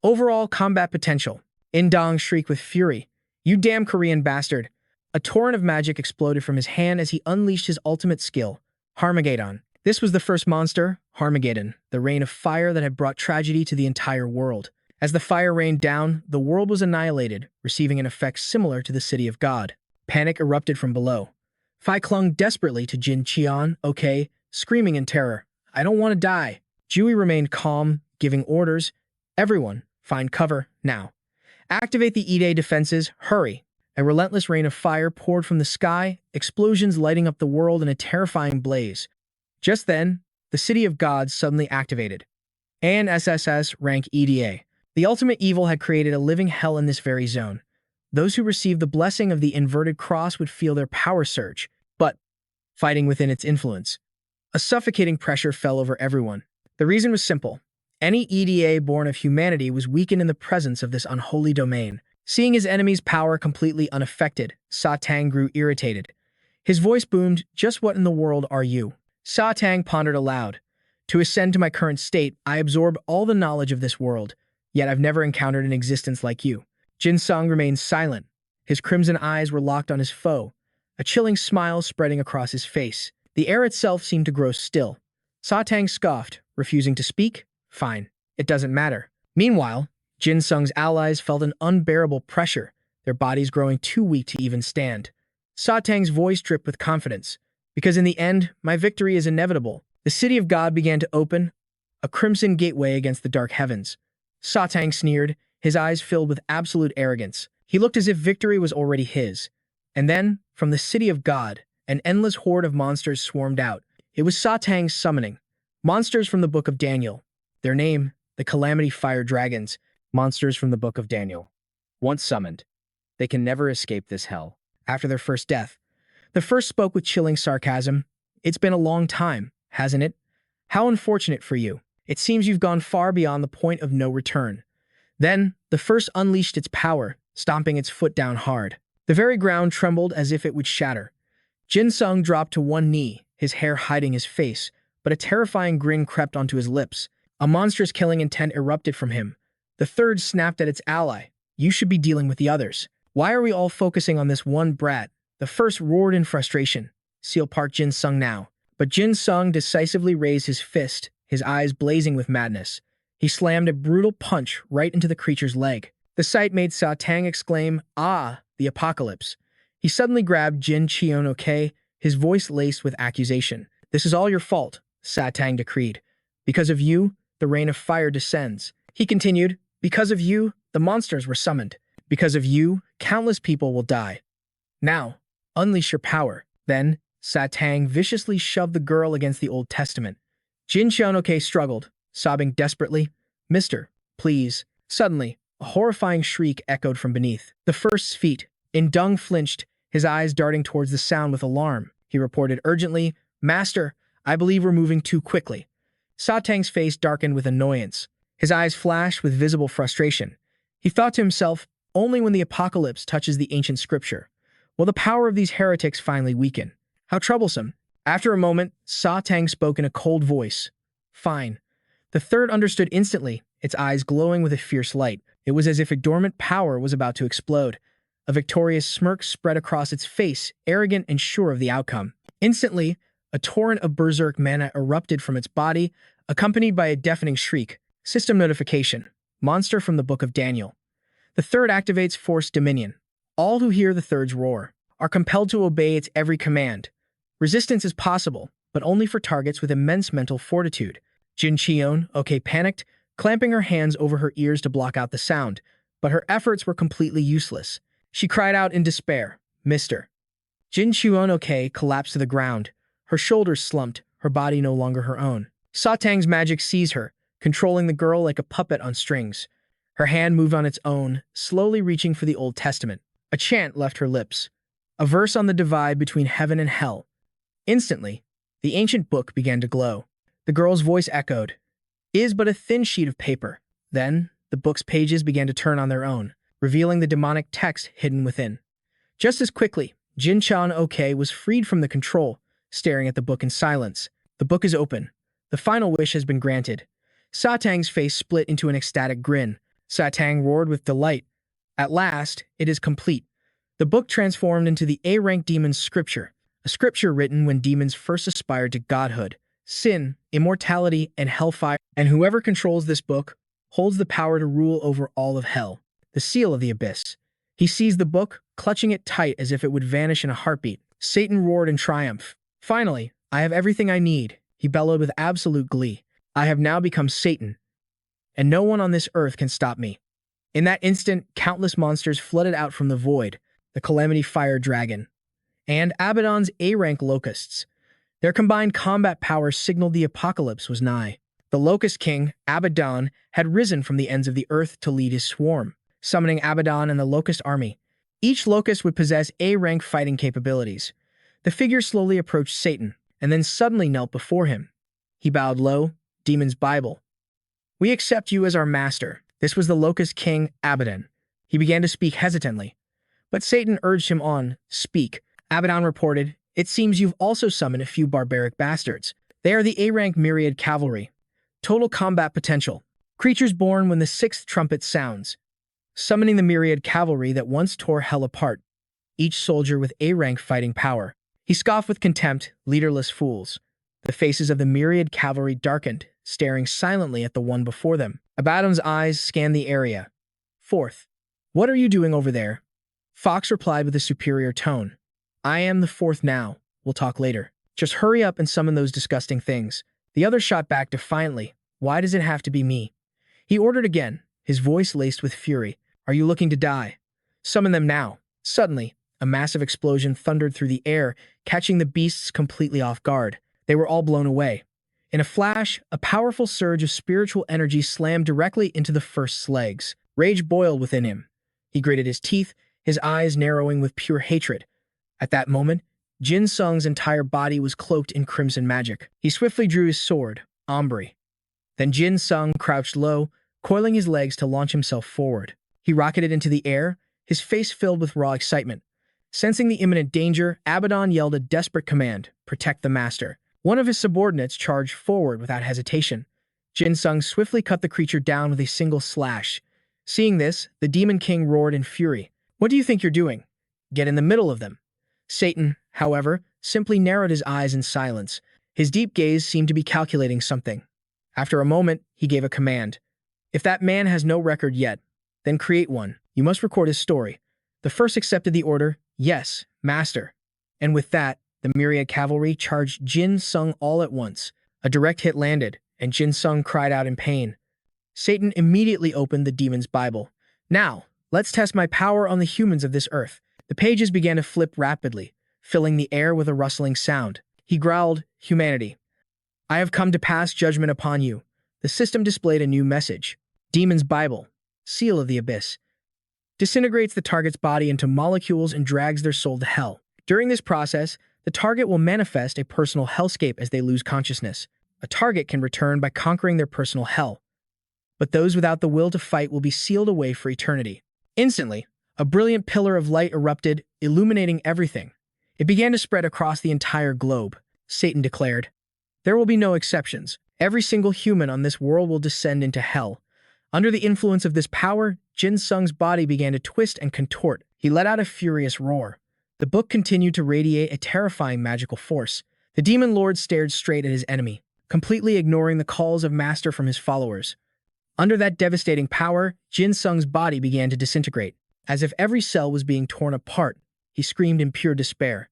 Overall combat potential. Indong shrieked with fury. "You damn Korean bastard." A torrent of magic exploded from his hand as he unleashed his ultimate skill, Harmageddon. This was the first monster, Harmageddon, the rain of fire that had brought tragedy to the entire world. As the fire rained down, the world was annihilated, receiving an effect similar to the City of God. Panic erupted from below. Fai clung desperately to Jin Qian, okay, screaming in terror. "I don't want to die." Jui remained calm, giving orders. "Everyone, find cover, now. Activate the E-Day defenses, hurry." A relentless rain of fire poured from the sky, explosions lighting up the world in a terrifying blaze. Just then, the City of God suddenly activated. ANSSS rank EDA. The ultimate evil had created a living hell in this very zone. Those who received the blessing of the inverted cross would feel their power surge, but fighting within its influence. A suffocating pressure fell over everyone. The reason was simple. Any EDA born of humanity was weakened in the presence of this unholy domain. Seeing his enemy's power completely unaffected, Sa Tang grew irritated. His voice boomed, "Just what in the world are you?" Sa Tang pondered aloud. "To ascend to my current state, I absorb all the knowledge of this world, yet I've never encountered an existence like you." Jin Sung remained silent. His crimson eyes were locked on his foe, a chilling smile spreading across his face. The air itself seemed to grow still. Sa Tang scoffed, refusing to speak. "Fine, it doesn't matter." Meanwhile, Jin Sung's allies felt an unbearable pressure, their bodies growing too weak to even stand. Sa Tang's voice dripped with confidence. "Because in the end, my victory is inevitable." The City of God began to open, a crimson gateway against the dark heavens. Sa Tang sneered, his eyes filled with absolute arrogance. He looked as if victory was already his. And then, from the City of God, an endless horde of monsters swarmed out. It was Sa Tang's summoning. Monsters from the Book of Daniel. Their name, the Calamity Fire Dragons. Monsters from the Book of Daniel. Once summoned, they can never escape this hell. After their first death, the first spoke with chilling sarcasm. "It's been a long time, hasn't it? How unfortunate for you. It seems you've gone far beyond the point of no return." Then, the first unleashed its power, stomping its foot down hard. The very ground trembled as if it would shatter. Jin Sung dropped to one knee, his hair hiding his face, but a terrifying grin crept onto his lips. A monstrous killing intent erupted from him. The third snapped at its ally. "You should be dealing with the others. Why are we all focusing on this one brat?" The first roared in frustration. "Seal Park Jin Sung now." But Jin Sung decisively raised his fist, his eyes blazing with madness. He slammed a brutal punch right into the creature's leg. The sight made Sa Tang exclaim, "Ah, the apocalypse." He suddenly grabbed Jin Chionoke, his voice laced with accusation. "This is all your fault," Sa Tang decreed. "Because of you, the rain of fire descends." He continued, "Because of you, the monsters were summoned. Because of you, countless people will die. Now, unleash your power." Then, Sa Tang viciously shoved the girl against the Old Testament. Jin Chionoke struggled, sobbing desperately, "Mister, please." Suddenly, a horrifying shriek echoed from beneath. The first's feet. Indung flinched, his eyes darting towards the sound with alarm. He reported urgently, "Master, I believe we're moving too quickly." Sa Tang's face darkened with annoyance. His eyes flashed with visible frustration. He thought to himself, only when the apocalypse touches the ancient scripture will the power of these heretics finally weaken. How troublesome. After a moment, Sa Tang spoke in a cold voice. "Fine." The third understood instantly, its eyes glowing with a fierce light. It was as if a dormant power was about to explode. A victorious smirk spread across its face, arrogant and sure of the outcome. Instantly, a torrent of berserk mana erupted from its body, accompanied by a deafening shriek. System notification. Monster from the Book of Daniel. The third activates Force Dominion. All who hear the third's roar are compelled to obey its every command. Resistance is possible, but only for targets with immense mental fortitude. Jin Cheon, panicked, clamping her hands over her ears to block out the sound, but her efforts were completely useless. She cried out in despair, "Mister." Jin Cheon collapsed to the ground. Her shoulders slumped, her body no longer her own. Satang's magic seized her, controlling the girl like a puppet on strings. Her hand moved on its own, slowly reaching for the Old Testament. A chant left her lips, a verse on the divide between heaven and hell. Instantly, the ancient book began to glow. The girl's voice echoed, "Is but a thin sheet of paper." Then, the book's pages began to turn on their own, revealing the demonic text hidden within. Just as quickly, Jin Chan was freed from the control, staring at the book in silence. The book is open. The final wish has been granted. Satang's face split into an ecstatic grin. Satang roared with delight. At last, it is complete. The book transformed into the A-rank demon's scripture, a scripture written when demons first aspired to godhood, sin, immortality, and hellfire. And whoever controls this book holds the power to rule over all of hell, the seal of the abyss. He seized the book, clutching it tight as if it would vanish in a heartbeat. Satan roared in triumph. "Finally, I have everything I need," he bellowed with absolute glee. "I have now become Satan, and no one on this earth can stop me." In that instant, countless monsters flooded out from the void, the Calamity Fire Dragon, and Abaddon's A-rank locusts. Their combined combat powers signaled the apocalypse was nigh. The Locust King, Abaddon, had risen from the ends of the earth to lead his swarm, summoning Abaddon and the Locust army. Each locust would possess A-rank fighting capabilities. The figure slowly approached Satan, and then suddenly knelt before him. He bowed low, "Demon's Bible. We accept you as our master." This was the Locust King, Abaddon. He began to speak hesitantly, but Satan urged him on. "Speak." Abaddon reported, "It seems you've also summoned a few barbaric bastards. They are the A-rank Myriad Cavalry. Total combat potential. Creatures born when the sixth trumpet sounds. Summoning the Myriad Cavalry that once tore hell apart. Each soldier with A-rank fighting power." He scoffed with contempt, "Leaderless fools." The faces of the Myriad Cavalry darkened, staring silently at the one before them. Abaddon's eyes scanned the area. "Fourth, what are you doing over there?" Fox replied with a superior tone. "I am the fourth now. We'll talk later. Just hurry up and summon those disgusting things." The other shot back defiantly. "Why does it have to be me?" He ordered again, his voice laced with fury. "Are you looking to die? Summon them now." Suddenly, a massive explosion thundered through the air, catching the beasts completely off guard. They were all blown away. In a flash, a powerful surge of spiritual energy slammed directly into the first's legs. Rage boiled within him. He gritted his teeth, his eyes narrowing with pure hatred. At that moment, Jin Sung's entire body was cloaked in crimson magic. He swiftly drew his sword, Ombre. Then Jin Sung crouched low, coiling his legs to launch himself forward. He rocketed into the air, his face filled with raw excitement. Sensing the imminent danger, Abaddon yelled a desperate command, "Protect the master." One of his subordinates charged forward without hesitation. Jin Sung swiftly cut the creature down with a single slash. Seeing this, the Demon King roared in fury. "What do you think you're doing? Get in the middle of them." Satan, however, simply narrowed his eyes in silence. His deep gaze seemed to be calculating something. After a moment, he gave a command. "If that man has no record yet, then create one. You must record his story." The first accepted the order. "Yes, master." And with that, the Myriad Cavalry charged Jin Sung all at once. A direct hit landed, and Jin Sung cried out in pain. Satan immediately opened the demon's Bible. "Now, let's test my power on the humans of this earth." The pages began to flip rapidly, filling the air with a rustling sound. He growled, "Humanity, I have come to pass judgment upon you." The system displayed a new message. Demon's Bible, seal of the abyss. Disintegrates the target's body into molecules and drags their soul to hell. During this process, the target will manifest a personal hellscape as they lose consciousness. A target can return by conquering their personal hell, but those without the will to fight will be sealed away for eternity. Instantly, a brilliant pillar of light erupted, illuminating everything. It began to spread across the entire globe. Satan declared, "There will be no exceptions. Every single human on this world will descend into hell." Under the influence of this power, Jin Sung's body began to twist and contort. He let out a furious roar. The book continued to radiate a terrifying magical force. The demon lord stared straight at his enemy, completely ignoring the calls of master from his followers. Under that devastating power, Jin Sung's body began to disintegrate. As if every cell was being torn apart, he screamed in pure despair.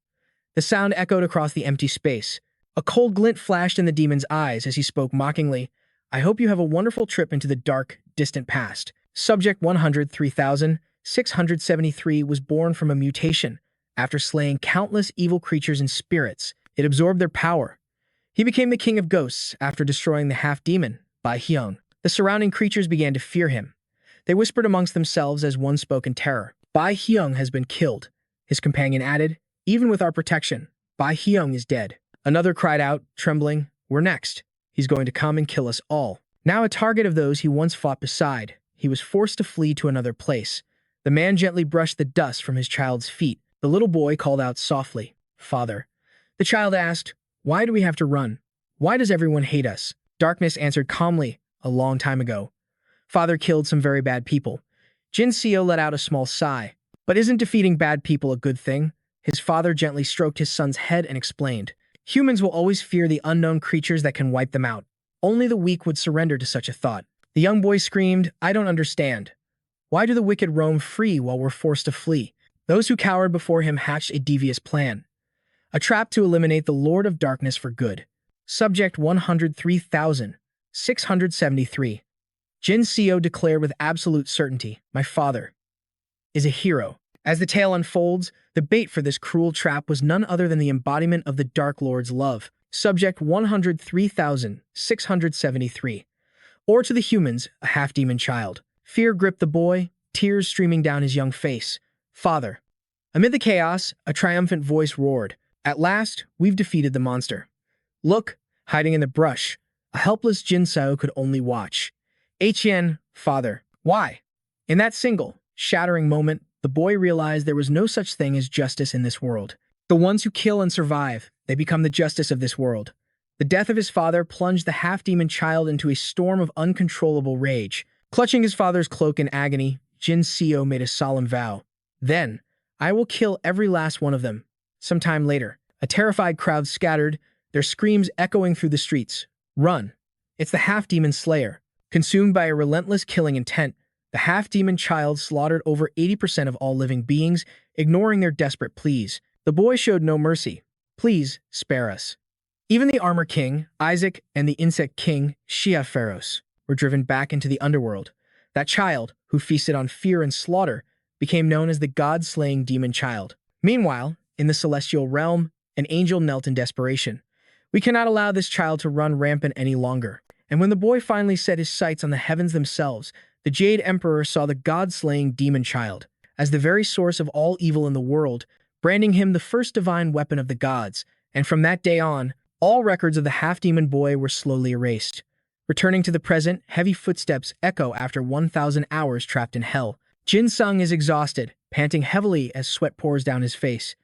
The sound echoed across the empty space. A cold glint flashed in the demon's eyes as he spoke mockingly. I hope you have a wonderful trip into the dark, distant past. Subject 103,673 was born from a mutation. After slaying countless evil creatures and spirits, it absorbed their power. He became the king of ghosts after destroying the half-demon, Bai Hyung. The surrounding creatures began to fear him. They whispered amongst themselves as one spoke in terror. Bai Hyung has been killed. His companion added, even with our protection, Bai Hyung is dead. Another cried out, trembling, we're next. He's going to come and kill us all. Now a target of those he once fought beside, he was forced to flee to another place. The man gently brushed the dust from his child's feet. The little boy called out softly, Father. The child asked, why do we have to run? Why does everyone hate us? Darkness answered calmly, a long time ago. Father killed some very bad people. Jin Seo let out a small sigh. But isn't defeating bad people a good thing? His father gently stroked his son's head and explained, humans will always fear the unknown creatures that can wipe them out. Only the weak would surrender to such a thought. The young boy screamed, I don't understand. Why do the wicked roam free while we're forced to flee? Those who cowered before him hatched a devious plan. A trap to eliminate the Lord of Darkness for good. Subject 103,673. Jin Seo declared with absolute certainty, my father is a hero. As the tale unfolds, the bait for this cruel trap was none other than the embodiment of the Dark Lord's love. Subject 103,673. Or to the humans, a half-demon child. Fear gripped the boy, tears streaming down his young face. Father. Amid the chaos, a triumphant voice roared. At last, we've defeated the monster. Look, hiding in the brush, a helpless Jin Seo could only watch. HN, father. Why? In that single, shattering moment, the boy realized there was no such thing as justice in this world. The ones who kill and survive, they become the justice of this world. The death of his father plunged the half-demon child into a storm of uncontrollable rage. Clutching his father's cloak in agony, Jin Seo made a solemn vow. Then, I will kill every last one of them. Sometime later, a terrified crowd scattered, their screams echoing through the streets. Run! It's the half-demon slayer. Consumed by a relentless killing intent, the half-demon child slaughtered over 80% of all living beings, ignoring their desperate pleas. The boy showed no mercy. Please, spare us. Even the Armor King, Isaac, and the Insect King, Shia Pharaohs, were driven back into the underworld. That child, who feasted on fear and slaughter, became known as the god-slaying demon child. Meanwhile, in the celestial realm, an angel knelt in desperation. We cannot allow this child to run rampant any longer. And when the boy finally set his sights on the heavens themselves, the Jade Emperor saw the god-slaying demon child as the very source of all evil in the world, branding him the first divine weapon of the gods. And from that day on, all records of the half-demon boy were slowly erased. Returning to the present, heavy footsteps echo after 1,000 hours trapped in hell. Jin Sung is exhausted, panting heavily as sweat pours down his face.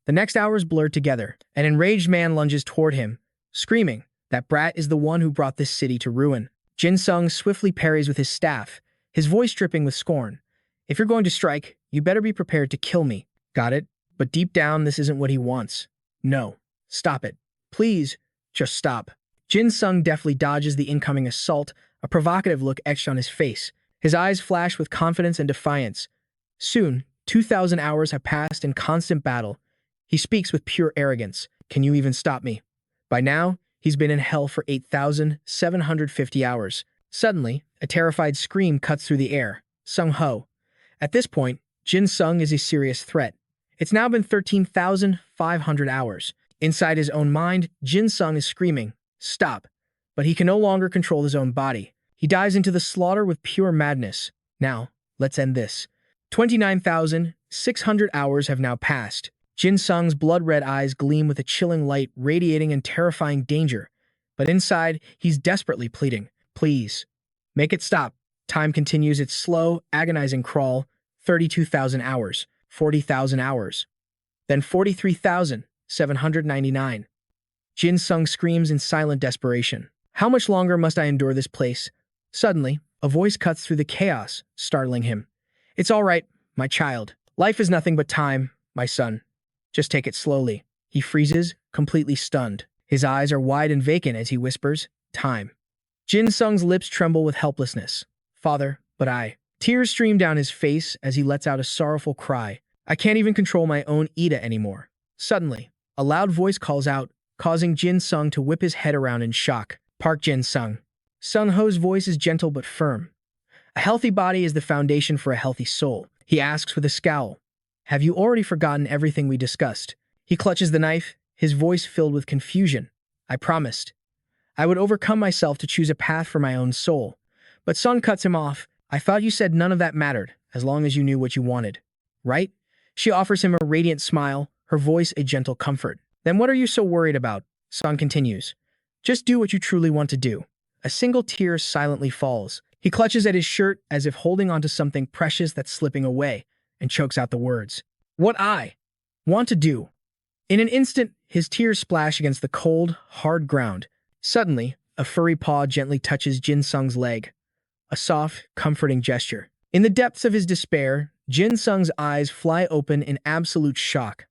The next hours blurred together. An enraged man lunges toward him, screaming, that brat is the one who brought this city to ruin. Jin Sung swiftly parries with his staff, his voice dripping with scorn. If you're going to strike, you better be prepared to kill me. Got it? But deep down, this isn't what he wants. No. Stop it. Please, just stop. Jin Sung deftly dodges the incoming assault, a provocative look etched on his face. His eyes flash with confidence and defiance. Soon, 2,000 hours have passed in constant battle. He speaks with pure arrogance. Can you even stop me? By now, he's been in hell for 8,750 hours. Suddenly, a terrified scream cuts through the air. Sung Ho. At this point, Jin Sung is a serious threat. It's now been 13,500 hours. Inside his own mind, Jin Sung is screaming, stop. But he can no longer control his own body. He dives into the slaughter with pure madness. Now, let's end this. 29,600 hours have now passed. Jin Sung's blood-red eyes gleam with a chilling light radiating in terrifying danger. But inside, he's desperately pleading, please, make it stop. Time continues its slow, agonizing crawl. 32,000 hours, 40,000 hours. Then 43,799. Jin Sung screams in silent desperation. How much longer must I endure this place? Suddenly, a voice cuts through the chaos, startling him. It's all right, my child. Life is nothing but time, my son. Just take it slowly. He freezes, completely stunned. His eyes are wide and vacant as he whispers, time. Jin Sung's lips tremble with helplessness. Father, but I. Tears stream down his face as he lets out a sorrowful cry. I can't even control my own Ida anymore. Suddenly, a loud voice calls out, causing Jin Sung to whip his head around in shock. Park Jin Sung. Sun Ho's voice is gentle but firm. A healthy body is the foundation for a healthy soul. He asks with a scowl, have you already forgotten everything we discussed? He clutches the knife, his voice filled with confusion. I promised. I would overcome myself to choose a path for my own soul. But Sun cuts him off. I thought you said none of that mattered, as long as you knew what you wanted. Right? She offers him a radiant smile, her voice a gentle comfort. Then what are you so worried about? Sun continues. Just do what you truly want to do. A single tear silently falls. He clutches at his shirt as if holding onto something precious that's slipping away, and chokes out the words. What I want to do. In an instant, his tears splash against the cold, hard ground. Suddenly, a furry paw gently touches Jin Sung's leg. A soft, comforting gesture. In the depths of his despair, Jin Sung's eyes fly open in absolute shock.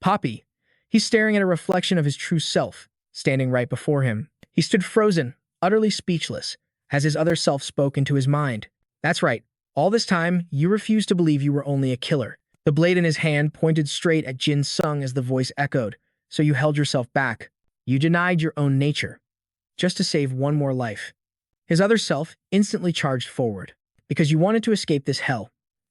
Poppy. He's staring at a reflection of his true self, standing right before him. He stood frozen, utterly speechless, as his other self spoke into his mind. That's right. All this time, you refused to believe you were only a killer. The blade in his hand pointed straight at Jin Sung as the voice echoed. So you held yourself back. You denied your own nature. Just to save one more life. His other self instantly charged forward. Because you wanted to escape this hell.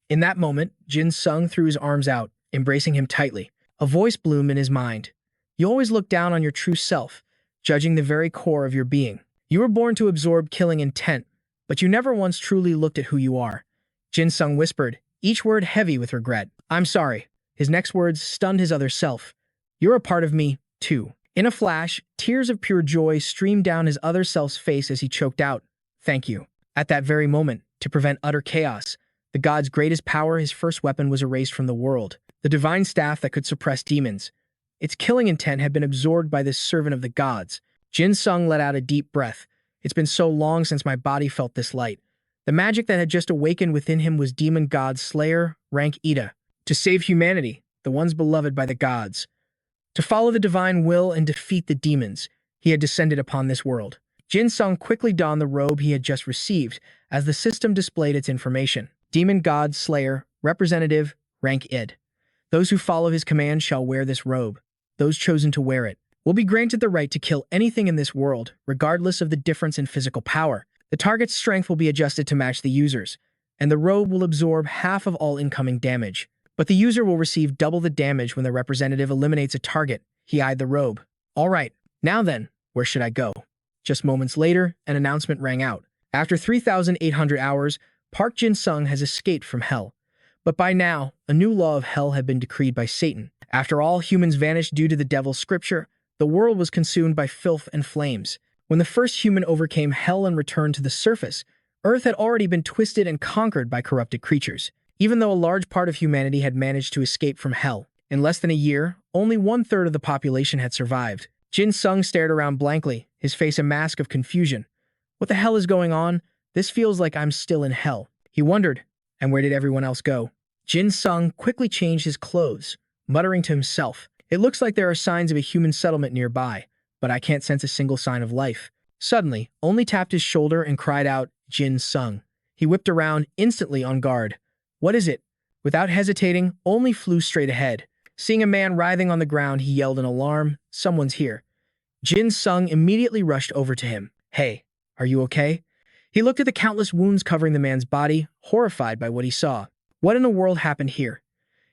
In that moment, Jin Sung threw his arms out, embracing him tightly. A voice bloomed in his mind. You always look down on your true self, judging the very core of your being. You were born to absorb killing intent, but you never once truly looked at who you are. Jin Sung whispered, each word heavy with regret. I'm sorry. His next words stunned his other self. You're a part of me, too. In a flash, tears of pure joy streamed down his other self's face as he choked out, thank you. At that very moment, to prevent utter chaos, the god's greatest power, his first weapon, was erased from the world. The divine staff that could suppress demons. Its killing intent had been absorbed by this servant of the gods. Jin Sung let out a deep breath. It's been so long since my body felt this light. The magic that had just awakened within him was demon god slayer, rank Ida. To save humanity, the ones beloved by the gods. To follow the divine will and defeat the demons, he had descended upon this world. Jin Sung quickly donned the robe he had just received as the system displayed its information. Demon god slayer, representative, rank Id. Those who follow his command shall wear this robe. Those chosen to wear it will be granted the right to kill anything in this world, regardless of the difference in physical power. The target's strength will be adjusted to match the user's, and the robe will absorb half of all incoming damage. But the user will receive double the damage when the representative eliminates a target. He eyed the robe. All right, now then, where should I go? Just moments later, an announcement rang out. After 3,800 hours, Park Jin Sung has escaped from hell. But by now, a new law of hell had been decreed by Satan. After all humans vanished due to the devil's scripture, the world was consumed by filth and flames. When the first human overcame hell and returned to the surface, Earth had already been twisted and conquered by corrupted creatures. Even though a large part of humanity had managed to escape from hell, in less than a year, only 1/3 of the population had survived. Jin Sung stared around blankly, his face a mask of confusion. What the hell is going on? This feels like I'm still in hell. He wondered, and where did everyone else go? Jin Sung quickly changed his clothes, muttering to himself, it looks like there are signs of a human settlement nearby, but I can't sense a single sign of life. Suddenly, Only tapped his shoulder and cried out, Jin Sung. He whipped around, instantly on guard. What is it? Without hesitating, Only flew straight ahead. Seeing a man writhing on the ground, he yelled in alarm, someone's here. Jin Sung immediately rushed over to him. Hey, are you okay? He looked at the countless wounds covering the man's body, horrified by what he saw. What in the world happened here?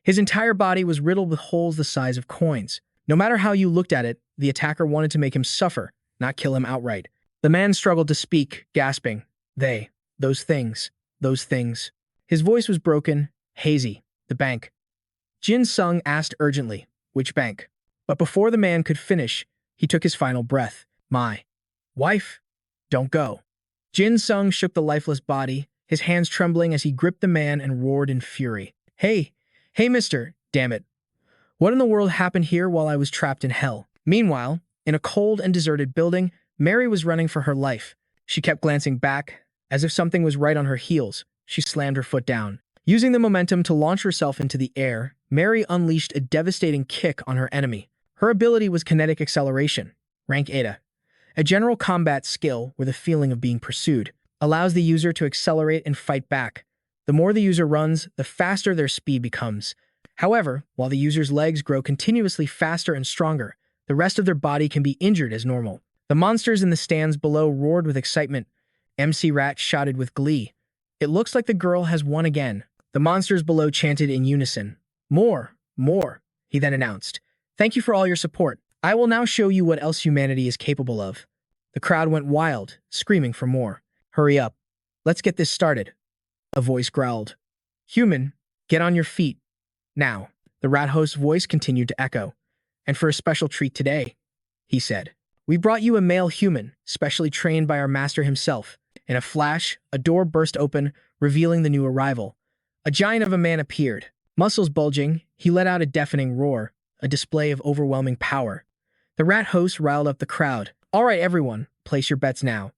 His entire body was riddled with holes the size of coins. No matter how you looked at it, the attacker wanted to make him suffer, not kill him outright. The man struggled to speak, gasping. Those things. His voice was broken, hazy. The bank. Jin Sung asked urgently, which bank? But before the man could finish, he took his final breath. My wife? Don't go. Jin Sung shook the lifeless body, his hands trembling as he gripped the man and roared in fury. Hey, mister, damn it. What in the world happened here while I was trapped in hell? Meanwhile, in a cold and deserted building, Mary was running for her life. She kept glancing back, as if something was right on her heels. She slammed her foot down. Using the momentum to launch herself into the air, Mary unleashed a devastating kick on her enemy. Her ability was kinetic acceleration, rank Eta, a general combat skill where the feeling of being pursued allows the user to accelerate and fight back. The more the user runs, the faster their speed becomes. However, while the user's legs grow continuously faster and stronger, the rest of their body can be injured as normal. The monsters in the stands below roared with excitement. MC Rat shouted with glee. It looks like the girl has won again. The monsters below chanted in unison. More, more, he then announced. Thank you for all your support. I will now show you what else humanity is capable of. The crowd went wild, screaming for more. Hurry up. Let's get this started. A voice growled. Human, get on your feet. Now. The rat host's voice continued to echo. And for a special treat today, he said, we brought you a male human, specially trained by our master himself. In a flash, a door burst open, revealing the new arrival. A giant of a man appeared. Muscles bulging, he let out a deafening roar, a display of overwhelming power. The rat host riled up the crowd. All right, everyone, place your bets now.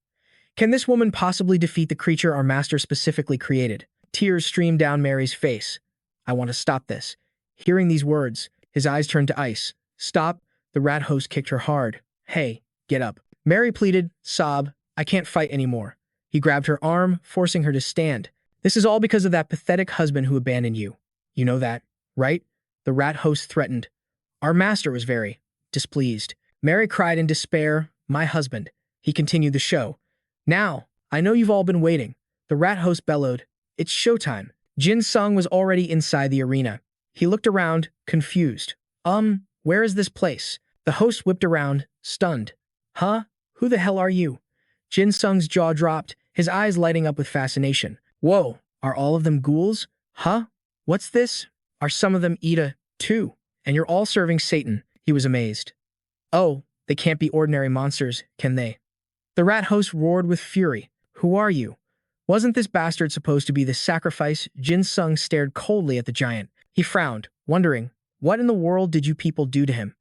Can this woman possibly defeat the creature our master specifically created? Tears streamed down Mary's face. I want to stop this. Hearing these words, his eyes turned to ice. Stop, the rat host kicked her hard. Hey, get up. Mary pleaded, sob, I can't fight anymore. He grabbed her arm, forcing her to stand. This is all because of that pathetic husband who abandoned you. You know that, right? The rat host threatened. Our master was very displeased. Mary cried in despair, my husband. He continued the show. Now, I know you've all been waiting. The rat host bellowed. It's showtime. Jin Sung was already inside the arena. He looked around, confused. Where is this place? The host whipped around, stunned. Huh? Who the hell are you? Jin Sung's jaw dropped, his eyes lighting up with fascination. Whoa, are all of them ghouls? Huh? What's this? Are some of them Eta, too? And you're all serving Satan. He was amazed. Oh, they can't be ordinary monsters, can they? The rat host roared with fury. Who are you? Wasn't this bastard supposed to be the sacrifice? Jin Sung stared coldly at the giant. He frowned, wondering, what in the world did you people do to him?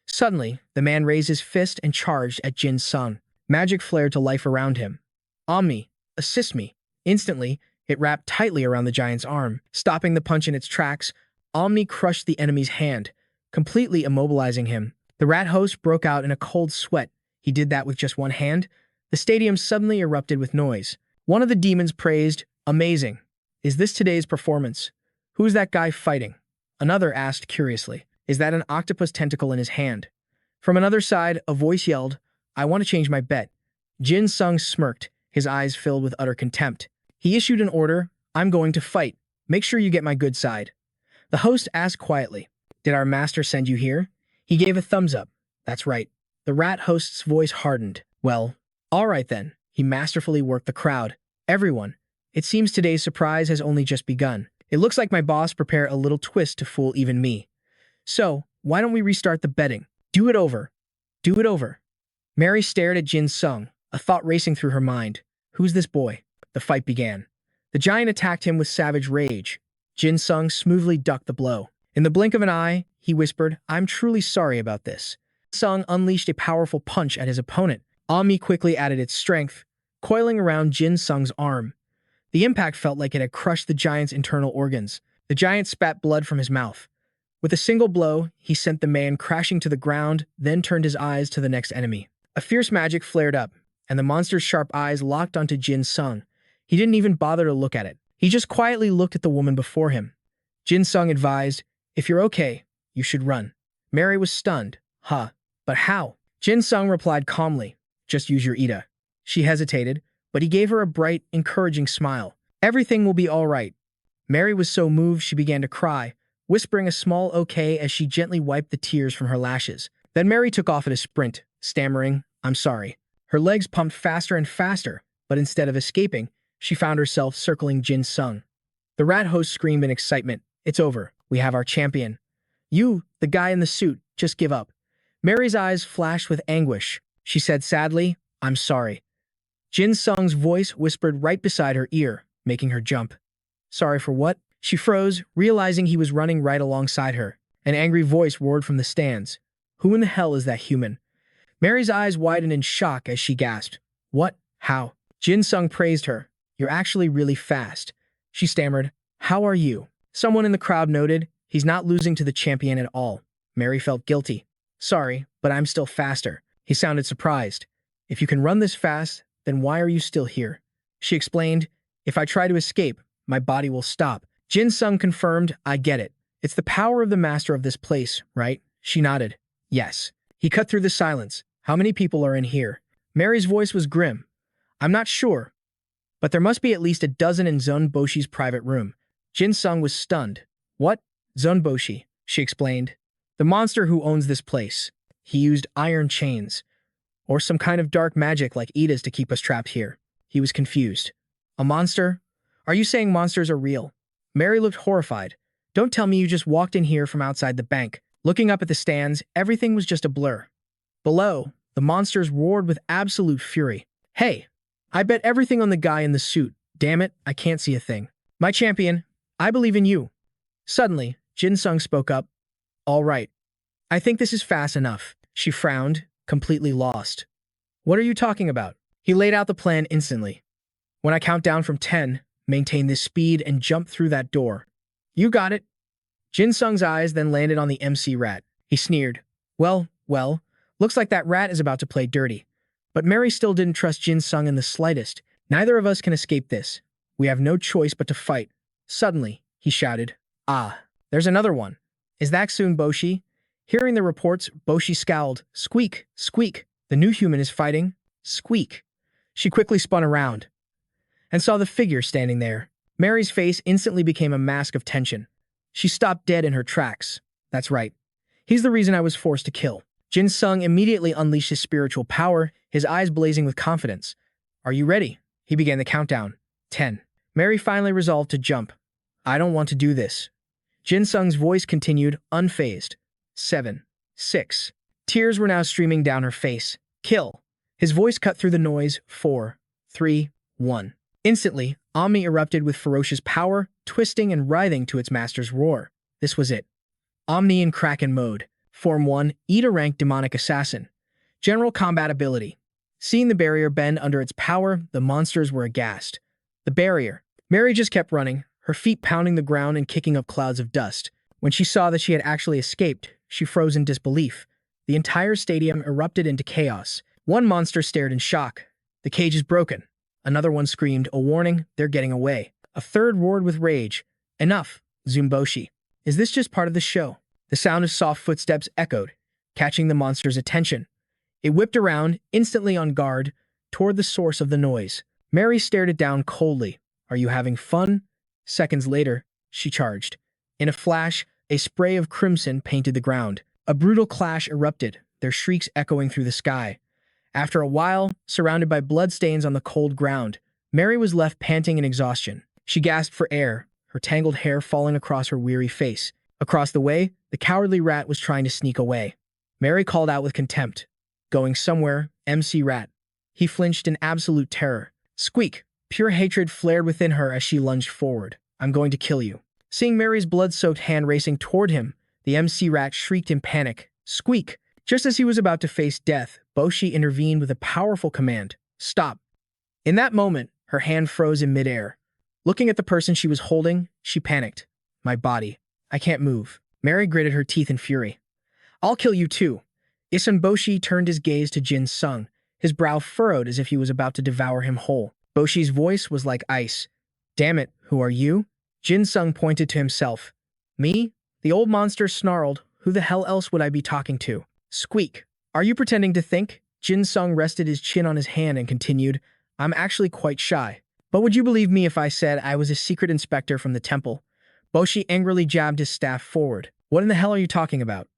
Suddenly, the man raised his fist and charged at Jin Sung. Magic flared to life around him. Omni, assist me. Instantly, it wrapped tightly around the giant's arm. Stopping the punch in its tracks, Omni crushed the enemy's hand, completely immobilizing him. The rat host broke out in a cold sweat. He did that with just one hand. The stadium suddenly erupted with noise. One of the demons praised, amazing. Is this today's performance? Who's that guy fighting? Another asked curiously. Is that an octopus tentacle in his hand? From another side, a voice yelled, I want to change my bet. Jin Sung smirked, his eyes filled with utter contempt. He issued an order, I'm going to fight. Make sure you get my good side. The host asked quietly, did our master send you here? He gave a thumbs up. That's right. The rat host's voice hardened. Well, all right then. He masterfully worked the crowd. Everyone. It seems today's surprise has only just begun. It looks like my boss prepared a little twist to fool even me. So, why don't we restart the betting? Do it over. Do it over. Mary stared at Jin Sung, a thought racing through her mind. Who's this boy? The fight began. The giant attacked him with savage rage. Jin Sung smoothly ducked the blow. In the blink of an eye, he whispered, I'm truly sorry about this. Sung unleashed a powerful punch at his opponent. Omni quickly added its strength, coiling around Jin Sung's arm. The impact felt like it had crushed the giant's internal organs. The giant spat blood from his mouth. With a single blow, he sent the man crashing to the ground, then turned his eyes to the next enemy. A fierce magic flared up, and the monster's sharp eyes locked onto Jin Sung. He didn't even bother to look at it. He just quietly looked at the woman before him. Jin Sung advised, if you're okay, you should run. Mary was stunned. Huh, but how? Jin Sung replied calmly, just use your Eta. She hesitated, but he gave her a bright, encouraging smile. Everything will be all right. Mary was so moved she began to cry, whispering a small okay as she gently wiped the tears from her lashes. Then Mary took off at a sprint, stammering, I'm sorry. Her legs pumped faster and faster, but instead of escaping, she found herself circling Jin Sung. The rat host screamed in excitement, it's over. We have our champion. You, the guy in the suit, just give up. Mary's eyes flashed with anguish. She said sadly, I'm sorry. Jin Sung's voice whispered right beside her ear, making her jump. Sorry for what? She froze, realizing he was running right alongside her. An angry voice roared from the stands. Who in the hell is that human? Mary's eyes widened in shock as she gasped. What? How? Jin Sung praised her. You're actually really fast. She stammered. How are you? Someone in the crowd noted. He's not losing to the champion at all. Mary felt guilty. Sorry, but I'm still faster. He sounded surprised. If you can run this fast, then why are you still here? She explained, if I try to escape, my body will stop. Jin Sung confirmed, I get it. It's the power of the master of this place, right? She nodded. Yes. He cut through the silence. How many people are in here? Mary's voice was grim. I'm not sure, but there must be at least a dozen in Zone Boshi's private room. Jin Sung was stunned. What? Zone Boshi, she explained. The monster who owns this place. He used iron chains, or some kind of dark magic like Ida's to keep us trapped here. He was confused. A monster? Are you saying monsters are real? Mary looked horrified. Don't tell me you just walked in here from outside the bank. Looking up at the stands, everything was just a blur. Below, the monsters roared with absolute fury. Hey, I bet everything on the guy in the suit. Damn it, I can't see a thing. My champion, I believe in you. Suddenly, Jin Sung spoke up. All right. I think this is fast enough. She frowned, completely lost. What are you talking about? He laid out the plan instantly. When I count down from 10, maintain this speed and jump through that door. You got it. Jin Sung's eyes then landed on the MC rat. He sneered. Well, looks like that rat is about to play dirty. But Mary still didn't trust Jin Sung in the slightest. Neither of us can escape this. We have no choice but to fight. Suddenly, he shouted. Ah, there's another one. Is that soon Boshi? Hearing the reports, Boshi scowled. Squeak, squeak. The new human is fighting. Squeak. She quickly spun around and saw the figure standing there. Mary's face instantly became a mask of tension. She stopped dead in her tracks. That's right. He's the reason I was forced to kill. Jin Sung immediately unleashed his spiritual power, his eyes blazing with confidence. Are you ready? He began the countdown. 10. Mary finally resolved to jump. I don't want to do this. Jin Sung's voice continued, unfazed. 7. 6. Tears were now streaming down her face. Kill. His voice cut through the noise. 4. 3. 1. Instantly, Omni erupted with ferocious power, twisting and writhing to its master's roar. This was it. Omni in Kraken mode. Form 1, Ida rank demonic assassin. General combat ability. Seeing the barrier bend under its power, the monsters were aghast. The barrier. Mary just kept running, her feet pounding the ground and kicking up clouds of dust. When she saw that she had actually escaped, she froze in disbelief. The entire stadium erupted into chaos. One monster stared in shock. The cage is broken. Another one screamed, a warning, they're getting away. A third roared with rage. Enough, Zumboshi. Is this just part of the show? The sound of soft footsteps echoed, catching the monster's attention. It whipped around, instantly on guard, toward the source of the noise. Mary stared it down coldly. Are you having fun? Seconds later, she charged. In a flash, a spray of crimson painted the ground. A brutal clash erupted, their shrieks echoing through the sky. After a while, surrounded by bloodstains on the cold ground, Mary was left panting in exhaustion. She gasped for air, her tangled hair falling across her weary face. Across the way, the cowardly rat was trying to sneak away. Mary called out with contempt. Going somewhere, MC Rat. He flinched in absolute terror. Squeak! Pure hatred flared within her as she lunged forward. I'm going to kill you. Seeing Mary's blood-soaked hand racing toward him, the MC Rat shrieked in panic. Squeak! Just as he was about to face death, Boshi intervened with a powerful command. Stop! In that moment, her hand froze in midair. Looking at the person she was holding, she panicked. My body. I can't move. Mary gritted her teeth in fury. I'll kill you too. Isun Boshi turned his gaze to Jin Sung, his brow furrowed as if he was about to devour him whole. Boshi's voice was like ice. Damn it, who are you? Jin Sung pointed to himself. Me? The old monster snarled. Who the hell else would I be talking to? Squeak. Are you pretending to think? Jin Sung rested his chin on his hand and continued. I'm actually quite shy. But would you believe me if I said I was a secret inspector from the temple? Boshi angrily jabbed his staff forward. What in the hell are you talking about?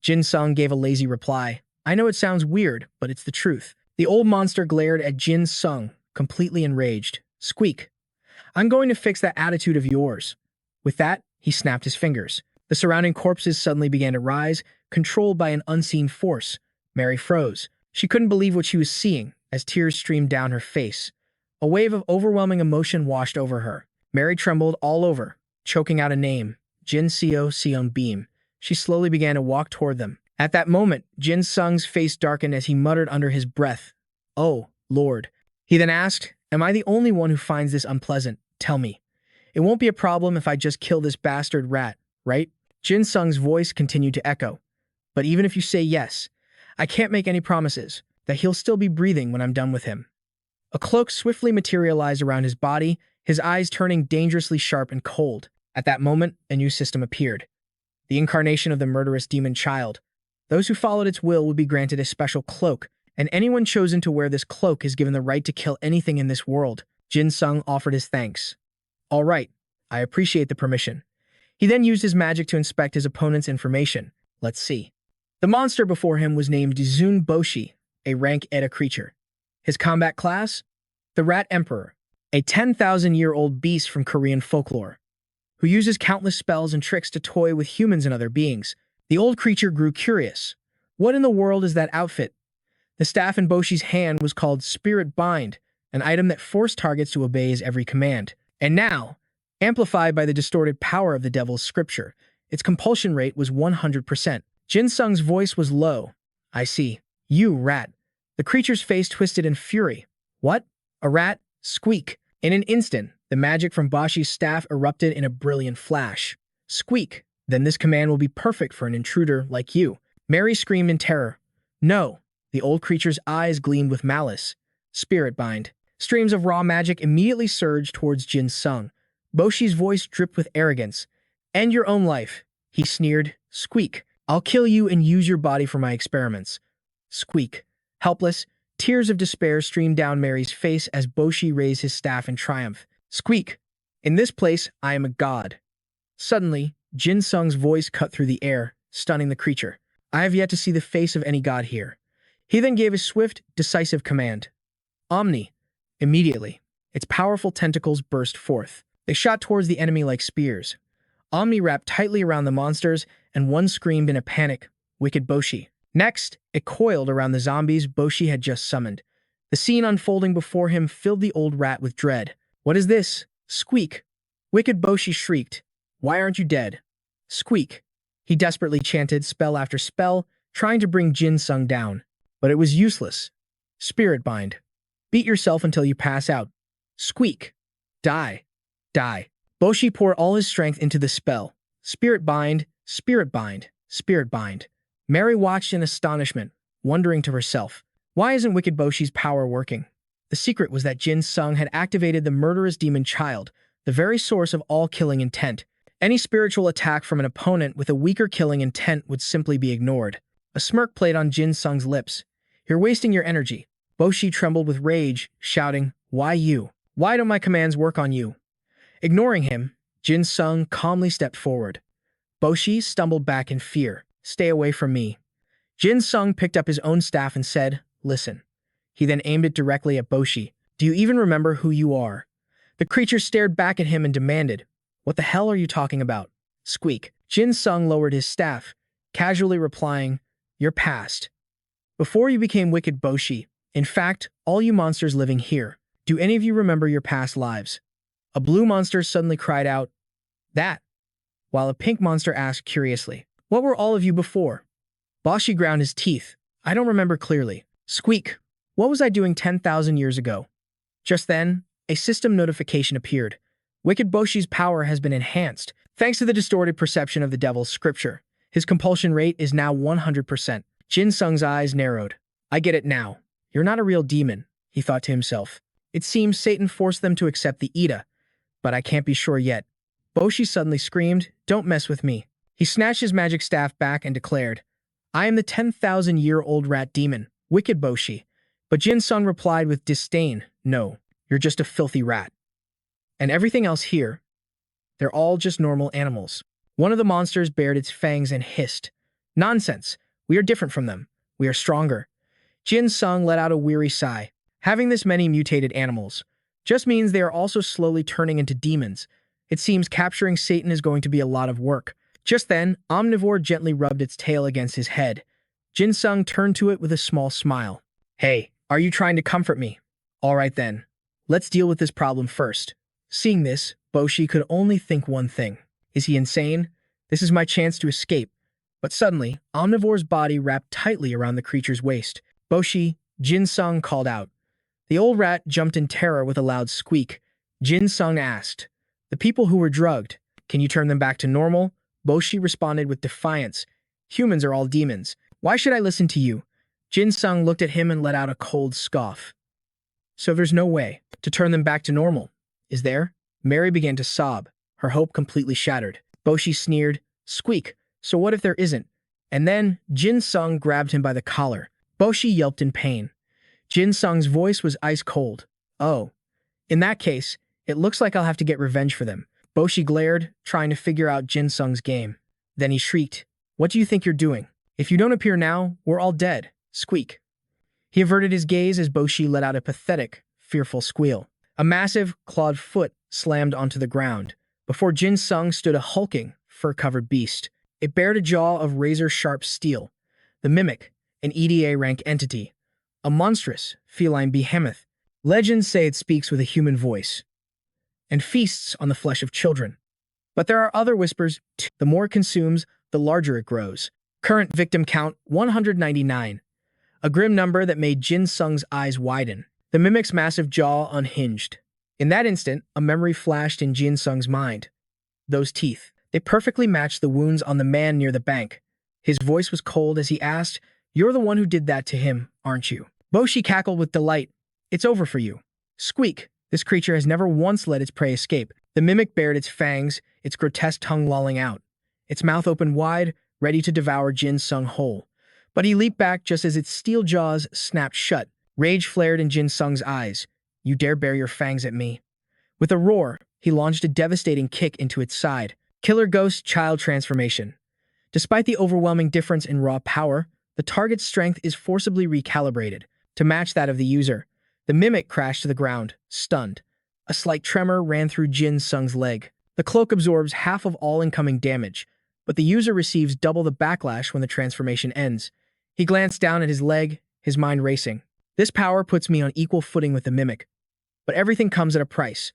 Jin Sung gave a lazy reply. I know it sounds weird, but it's the truth. The old monster glared at Jin Sung, completely enraged. Squeak. I'm going to fix that attitude of yours. With that, he snapped his fingers. The surrounding corpses suddenly began to rise, controlled by an unseen force. Mary froze. She couldn't believe what she was seeing, as tears streamed down her face. A wave of overwhelming emotion washed over her. Mary trembled all over, choking out a name. Jin Seo Seon Beam. She slowly began to walk toward them. At that moment, Jin Sung's face darkened as he muttered under his breath. Oh, Lord. He then asked, Am I the only one who finds this unpleasant? Tell me. It won't be a problem if I just kill this bastard rat, right? Jin Sung's voice continued to echo. But even if you say yes, I can't make any promises that he'll still be breathing when I'm done with him. A cloak swiftly materialized around his body, his eyes turning dangerously sharp and cold. At that moment, a new system appeared. The incarnation of the murderous demon child. Those who followed its will would be granted a special cloak, and anyone chosen to wear this cloak is given the right to kill anything in this world. Jin Sung offered his thanks. All right, I appreciate the permission. He then used his magic to inspect his opponent's information. Let's see. The monster before him was named Zun Boshi, a rank Eta creature. His combat class? The Rat Emperor, a 10,000-year-old beast from Korean folklore, who uses countless spells and tricks to toy with humans and other beings. The old creature grew curious. What in the world is that outfit? The staff in Boshi's hand was called Spirit Bind, an item that forced targets to obey his every command. And now, amplified by the distorted power of the devil's scripture, its compulsion rate was 100%. Jin Sung's voice was low. I see. You, rat. The creature's face twisted in fury. What? A rat? Squeak. In an instant, the magic from Boshi's staff erupted in a brilliant flash. Squeak. Then this command will be perfect for an intruder like you. Mary screamed in terror. No. The old creature's eyes gleamed with malice. Spirit Bind. Streams of raw magic immediately surged towards Jin Sung. Boshi's voice dripped with arrogance. End your own life, he sneered. Squeak. I'll kill you and use your body for my experiments. Squeak. Helpless, tears of despair streamed down Mary's face as Boshi raised his staff in triumph. Squeak. In this place, I am a god. Suddenly, Jin Sung's voice cut through the air, stunning the creature. I have yet to see the face of any god here. He then gave a swift, decisive command. Omni. Immediately, its powerful tentacles burst forth. They shot towards the enemy like spears. Omni wrapped tightly around the monsters, and one screamed in a panic, Wicked Boshi. Next, it coiled around the zombies Boshi had just summoned. The scene unfolding before him filled the old rat with dread. What is this? Squeak. Wicked Boshi shrieked. Why aren't you dead? Squeak. He desperately chanted spell after spell, trying to bring Jin Sung down. But it was useless. Spirit Bind. Beat yourself until you pass out. Squeak. Die. Die. Boshi poured all his strength into the spell. Spirit Bind, Spirit Bind, Spirit Bind. Mary watched in astonishment, wondering to herself, why isn't Wicked Boshi's power working? The secret was that Jin Sung had activated the murderous demon child, the very source of all killing intent. Any spiritual attack from an opponent with a weaker killing intent would simply be ignored. A smirk played on Jin Sung's lips. You're wasting your energy. Boshi trembled with rage, shouting, Why you? Why don't my commands work on you? Ignoring him, Jin Sung calmly stepped forward. Boshi stumbled back in fear. Stay away from me. Jin Sung picked up his own staff and said, Listen. He then aimed it directly at Boshi. Do you even remember who you are? The creature stared back at him and demanded, What the hell are you talking about? Squeak. Jin Sung lowered his staff, casually replying, You're past. Before you became Wicked Boshi, in fact, all you monsters living here, do any of you remember your past lives? A blue monster suddenly cried out, That, while a pink monster asked curiously, What were all of you before? Boshi ground his teeth. I don't remember clearly. Squeak. What was I doing 10,000 years ago? Just then, a system notification appeared. Wicked Boshi's power has been enhanced, thanks to the distorted perception of the devil's scripture. His compulsion rate is now 100%. Jin Sung's eyes narrowed. I get it now. You're not a real demon, he thought to himself. It seems Satan forced them to accept the Eda, but I can't be sure yet. Boshi suddenly screamed, Don't mess with me. He snatched his magic staff back and declared, I am the 10,000-year-old rat demon, Wicked Boshi. But Jin Sung replied with disdain, No, you're just a filthy rat. And everything else here, they're all just normal animals. One of the monsters bared its fangs and hissed, Nonsense. We are different from them. We are stronger. Jin Sung let out a weary sigh. Having this many mutated animals just means they are also slowly turning into demons. It seems capturing Satan is going to be a lot of work. Just then, Omnivore gently rubbed its tail against his head. Jin Sung turned to it with a small smile. Hey, are you trying to comfort me? All right then. Let's deal with this problem first. Seeing this, Boshi could only think one thing. Is he insane? This is my chance to escape. But suddenly, Omnivore's body wrapped tightly around the creature's waist. Boshi, Jin Sung called out. The old rat jumped in terror with a loud squeak. Jin Sung asked, The people who were drugged. Can you turn them back to normal? Boshi responded with defiance. Humans are all demons. Why should I listen to you? Jin Sung looked at him and let out a cold scoff. So there's no way to turn them back to normal, is there? Mary began to sob, her hope completely shattered. Boshi sneered, squeak, so what if there isn't? And then Jin Sung grabbed him by the collar. Boshi yelped in pain. Jin Sung's voice was ice cold. Oh, in that case, it looks like I'll have to get revenge for them. Boshi glared, trying to figure out Jin Sung's game. Then he shrieked, what do you think you're doing? If you don't appear now, we're all dead. Squeak. He averted his gaze as Boshi let out a pathetic, fearful squeal. A massive, clawed foot slammed onto the ground. Before Jin Sung stood a hulking, fur-covered beast. It bared a jaw of razor-sharp steel. The Mimic, an EDA-rank entity. A monstrous, feline behemoth. Legends say it speaks with a human voice and feasts on the flesh of children. But there are other whispers, too. The more it consumes, the larger it grows. Current victim count, 199. A grim number that made Jin Sung's eyes widen. The Mimic's massive jaw unhinged. In that instant, a memory flashed in Jin Sung's mind. Those teeth. They perfectly matched the wounds on the man near the bank. His voice was cold as he asked, you're the one who did that to him, aren't you? Boshi cackled with delight. It's over for you. Squeak. This creature has never once let its prey escape. The Mimic bared its fangs, its grotesque tongue lolling out. Its mouth opened wide, ready to devour Jin Sung whole. But he leaped back just as its steel jaws snapped shut. Rage flared in Jin Sung's eyes. You dare bare your fangs at me? With a roar, he launched a devastating kick into its side. Killer Ghost Child Transformation. Despite the overwhelming difference in raw power, the target's strength is forcibly recalibrated to match that of the user. The Mimic crashed to the ground, stunned. A slight tremor ran through Jin Sung's leg. The cloak absorbs half of all incoming damage, but the user receives double the backlash when the transformation ends. He glanced down at his leg, his mind racing. This power puts me on equal footing with the Mimic. But everything comes at a price.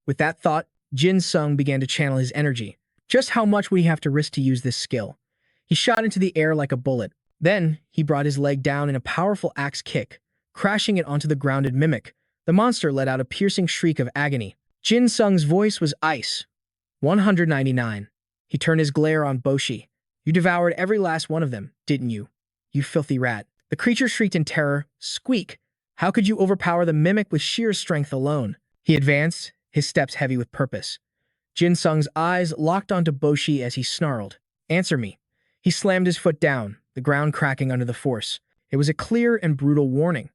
With that thought, Jin Sung began to channel his energy. Just how much would he have to risk to use this skill? He shot into the air like a bullet. Then, he brought his leg down in a powerful axe kick, crashing it onto the grounded Mimic. The monster let out a piercing shriek of agony. Jin Sung's voice was ice. 199. He turned his glare on Boshi. You devoured every last one of them, didn't you? You filthy rat. The creature shrieked in terror. Squeak. How could you overpower the Mimic with sheer strength alone? He advanced, his steps heavy with purpose. Jin Sung's eyes locked onto Boshi as he snarled. Answer me. He slammed his foot down, the ground cracking under the force. It was a clear and brutal warning.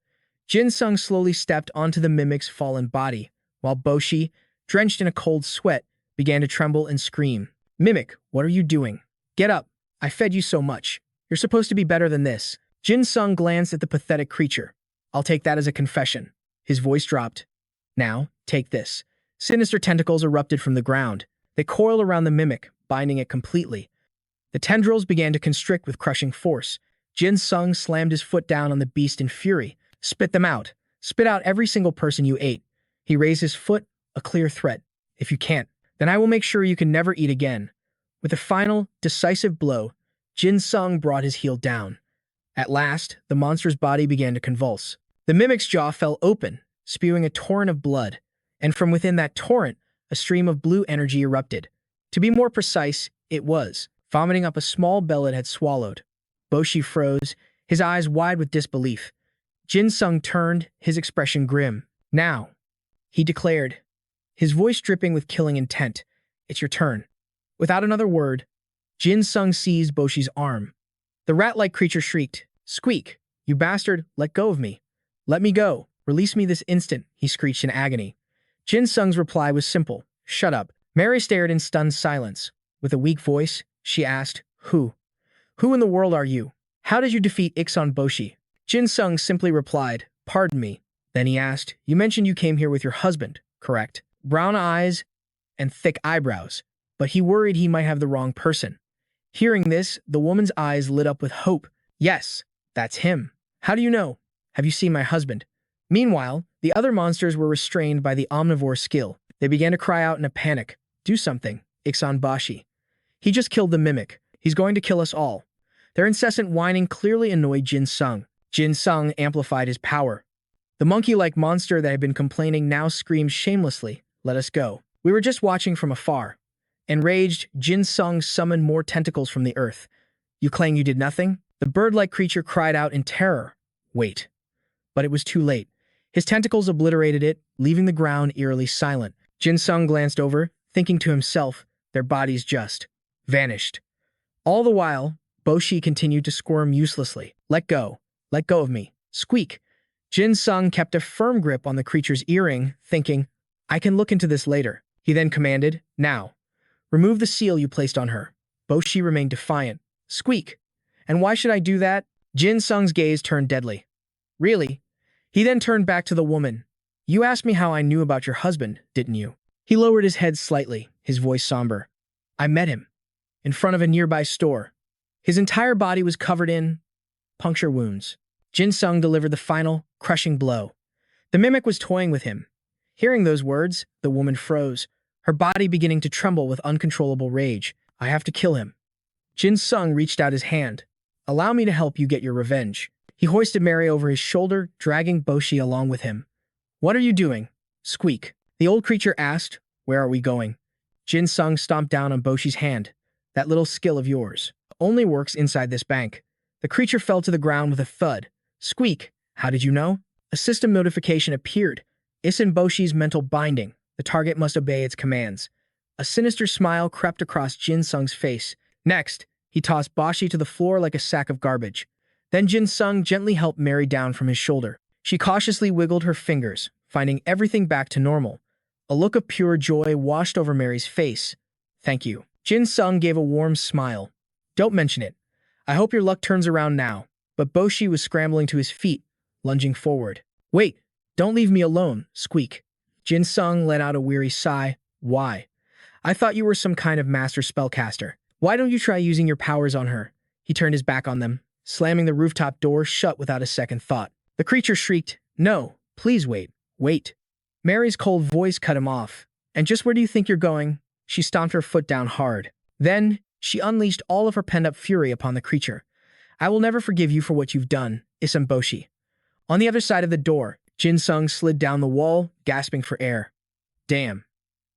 Jin Sung slowly stepped onto the Mimic's fallen body, while Boshi, drenched in a cold sweat, began to tremble and scream. Mimic, what are you doing? Get up. I fed you so much. You're supposed to be better than this. Jin Sung glanced at the pathetic creature. I'll take that as a confession. His voice dropped. Now, take this. Sinister tentacles erupted from the ground. They coiled around the Mimic, binding it completely. The tendrils began to constrict with crushing force. Jin Sung slammed his foot down on the beast in fury. Spit them out. Spit out every single person you ate. He raised his foot, a clear threat. If you can't, then I will make sure you can never eat again. With a final, decisive blow, Jin Sung brought his heel down. At last, the monster's body began to convulse. The Mimic's jaw fell open, spewing a torrent of blood. And from within that torrent, a stream of blue energy erupted. To be more precise, it was vomiting up a small bell it had swallowed. Boshi froze, his eyes wide with disbelief. Jin Sung turned, his expression grim. Now, he declared, his voice dripping with killing intent. It's your turn. Without another word, Jin Sung seized Boshi's arm. The rat-like creature shrieked, Squeak, you bastard, let go of me. Let me go. Release me this instant, he screeched in agony. Jin Sung's reply was simple. Shut up. Mary stared in stunned silence. With a weak voice, she asked, Who? Who in the world are you? How did you defeat Iksan Boshi? Jin Sung simply replied, Pardon me. Then he asked, You mentioned you came here with your husband, correct? Brown eyes and thick eyebrows, but he worried he might have the wrong person. Hearing this, the woman's eyes lit up with hope. Yes, that's him. How do you know? Have you seen my husband? Meanwhile, the other monsters were restrained by the omnivore skill. They began to cry out in a panic. Do something, Iksan Boshi. He just killed the Mimic. He's going to kill us all. Their incessant whining clearly annoyed Jin Sung. Jin Sung amplified his power. The monkey-like monster that had been complaining now screamed shamelessly, Let us go. We were just watching from afar. Enraged, Jin Sung summoned more tentacles from the earth. You claim you did nothing? The bird-like creature cried out in terror. Wait. But it was too late. His tentacles obliterated it, leaving the ground eerily silent. Jin Sung glanced over, thinking to himself, their bodies just vanished. All the while, Boshi continued to squirm uselessly. Let go. Let go of me. Squeak. Jin Sung kept a firm grip on the creature's earring, thinking, I can look into this later. He then commanded, now. Remove the seal you placed on her. Boshi remained defiant. Squeak. And why should I do that? Jin Sung's gaze turned deadly. Really? He then turned back to the woman. You asked me how I knew about your husband, didn't you? He lowered his head slightly, his voice somber. I met him. In front of a nearby store. His entire body was covered in puncture wounds. Jin Sung delivered the final, crushing blow. The mimic was toying with him. Hearing those words, the woman froze, her body beginning to tremble with uncontrollable rage. I have to kill him. Jin Sung reached out his hand. Allow me to help you get your revenge. He hoisted Mary over his shoulder, dragging Boshi along with him. What are you doing? Squeak. The old creature asked, where are we going? Jin Sung stomped down on Boshi's hand. That little skill of yours only works inside this bank. The creature fell to the ground with a thud. Squeak. How did you know? A system notification appeared. It's in Boshi's mental binding. The target must obey its commands. A sinister smile crept across Jin Sung's face. Next, he tossed Boshi to the floor like a sack of garbage. Then Jin Sung gently helped Mary down from his shoulder. She cautiously wiggled her fingers, finding everything back to normal. A look of pure joy washed over Mary's face. Thank you. Jin Sung gave a warm smile. Don't mention it. I hope your luck turns around now. But Boshi was scrambling to his feet, lunging forward. Wait, don't leave me alone, Squeak. Jin Sung let out a weary sigh. Why? I thought you were some kind of master spellcaster. Why don't you try using your powers on her? He turned his back on them, slamming the rooftop door shut without a second thought. The creature shrieked, No, please wait, wait. Mary's cold voice cut him off. And just where do you think you're going? She stomped her foot down hard. Then, she unleashed all of her pent-up fury upon the creature. I will never forgive you for what you've done, Boshi. On the other side of the door, Jin Sung slid down the wall, gasping for air. Damn.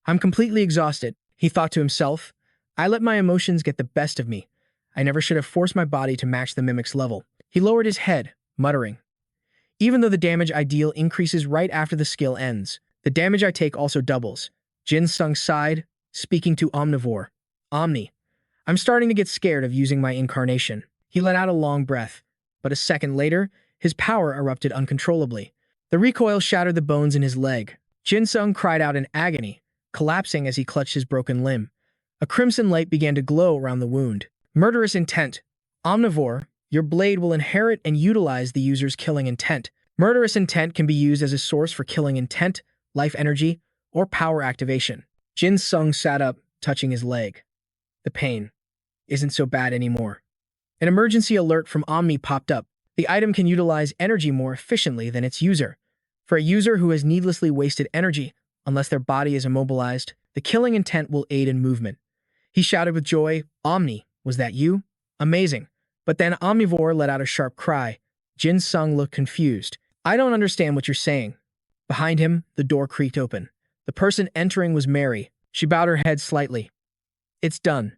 I'm completely exhausted, he thought to himself. I let my emotions get the best of me. I never should have forced my body to match the mimic's level. He lowered his head, muttering. Even though the damage I deal increases right after the skill ends, the damage I take also doubles. Jin Sung sighed, speaking to Omnivore. Omni. I'm starting to get scared of using my incarnation. He let out a long breath, but a second later, his power erupted uncontrollably. The recoil shattered the bones in his leg. Jin Sung cried out in agony, collapsing as he clutched his broken limb. A crimson light began to glow around the wound. Murderous intent. Omnivore, your blade will inherit and utilize the user's killing intent. Murderous intent can be used as a source for killing intent, life energy, or power activation. Jin Sung sat up, touching his leg. The pain isn't so bad anymore. An emergency alert from Omni popped up. The item can utilize energy more efficiently than its user. For a user who has needlessly wasted energy, unless their body is immobilized, the killing intent will aid in movement. He shouted with joy, Omni, was that you? Amazing. But then Omnivore let out a sharp cry. Jin Sung looked confused. I don't understand what you're saying. Behind him, the door creaked open. The person entering was Mary. She bowed her head slightly. It's done.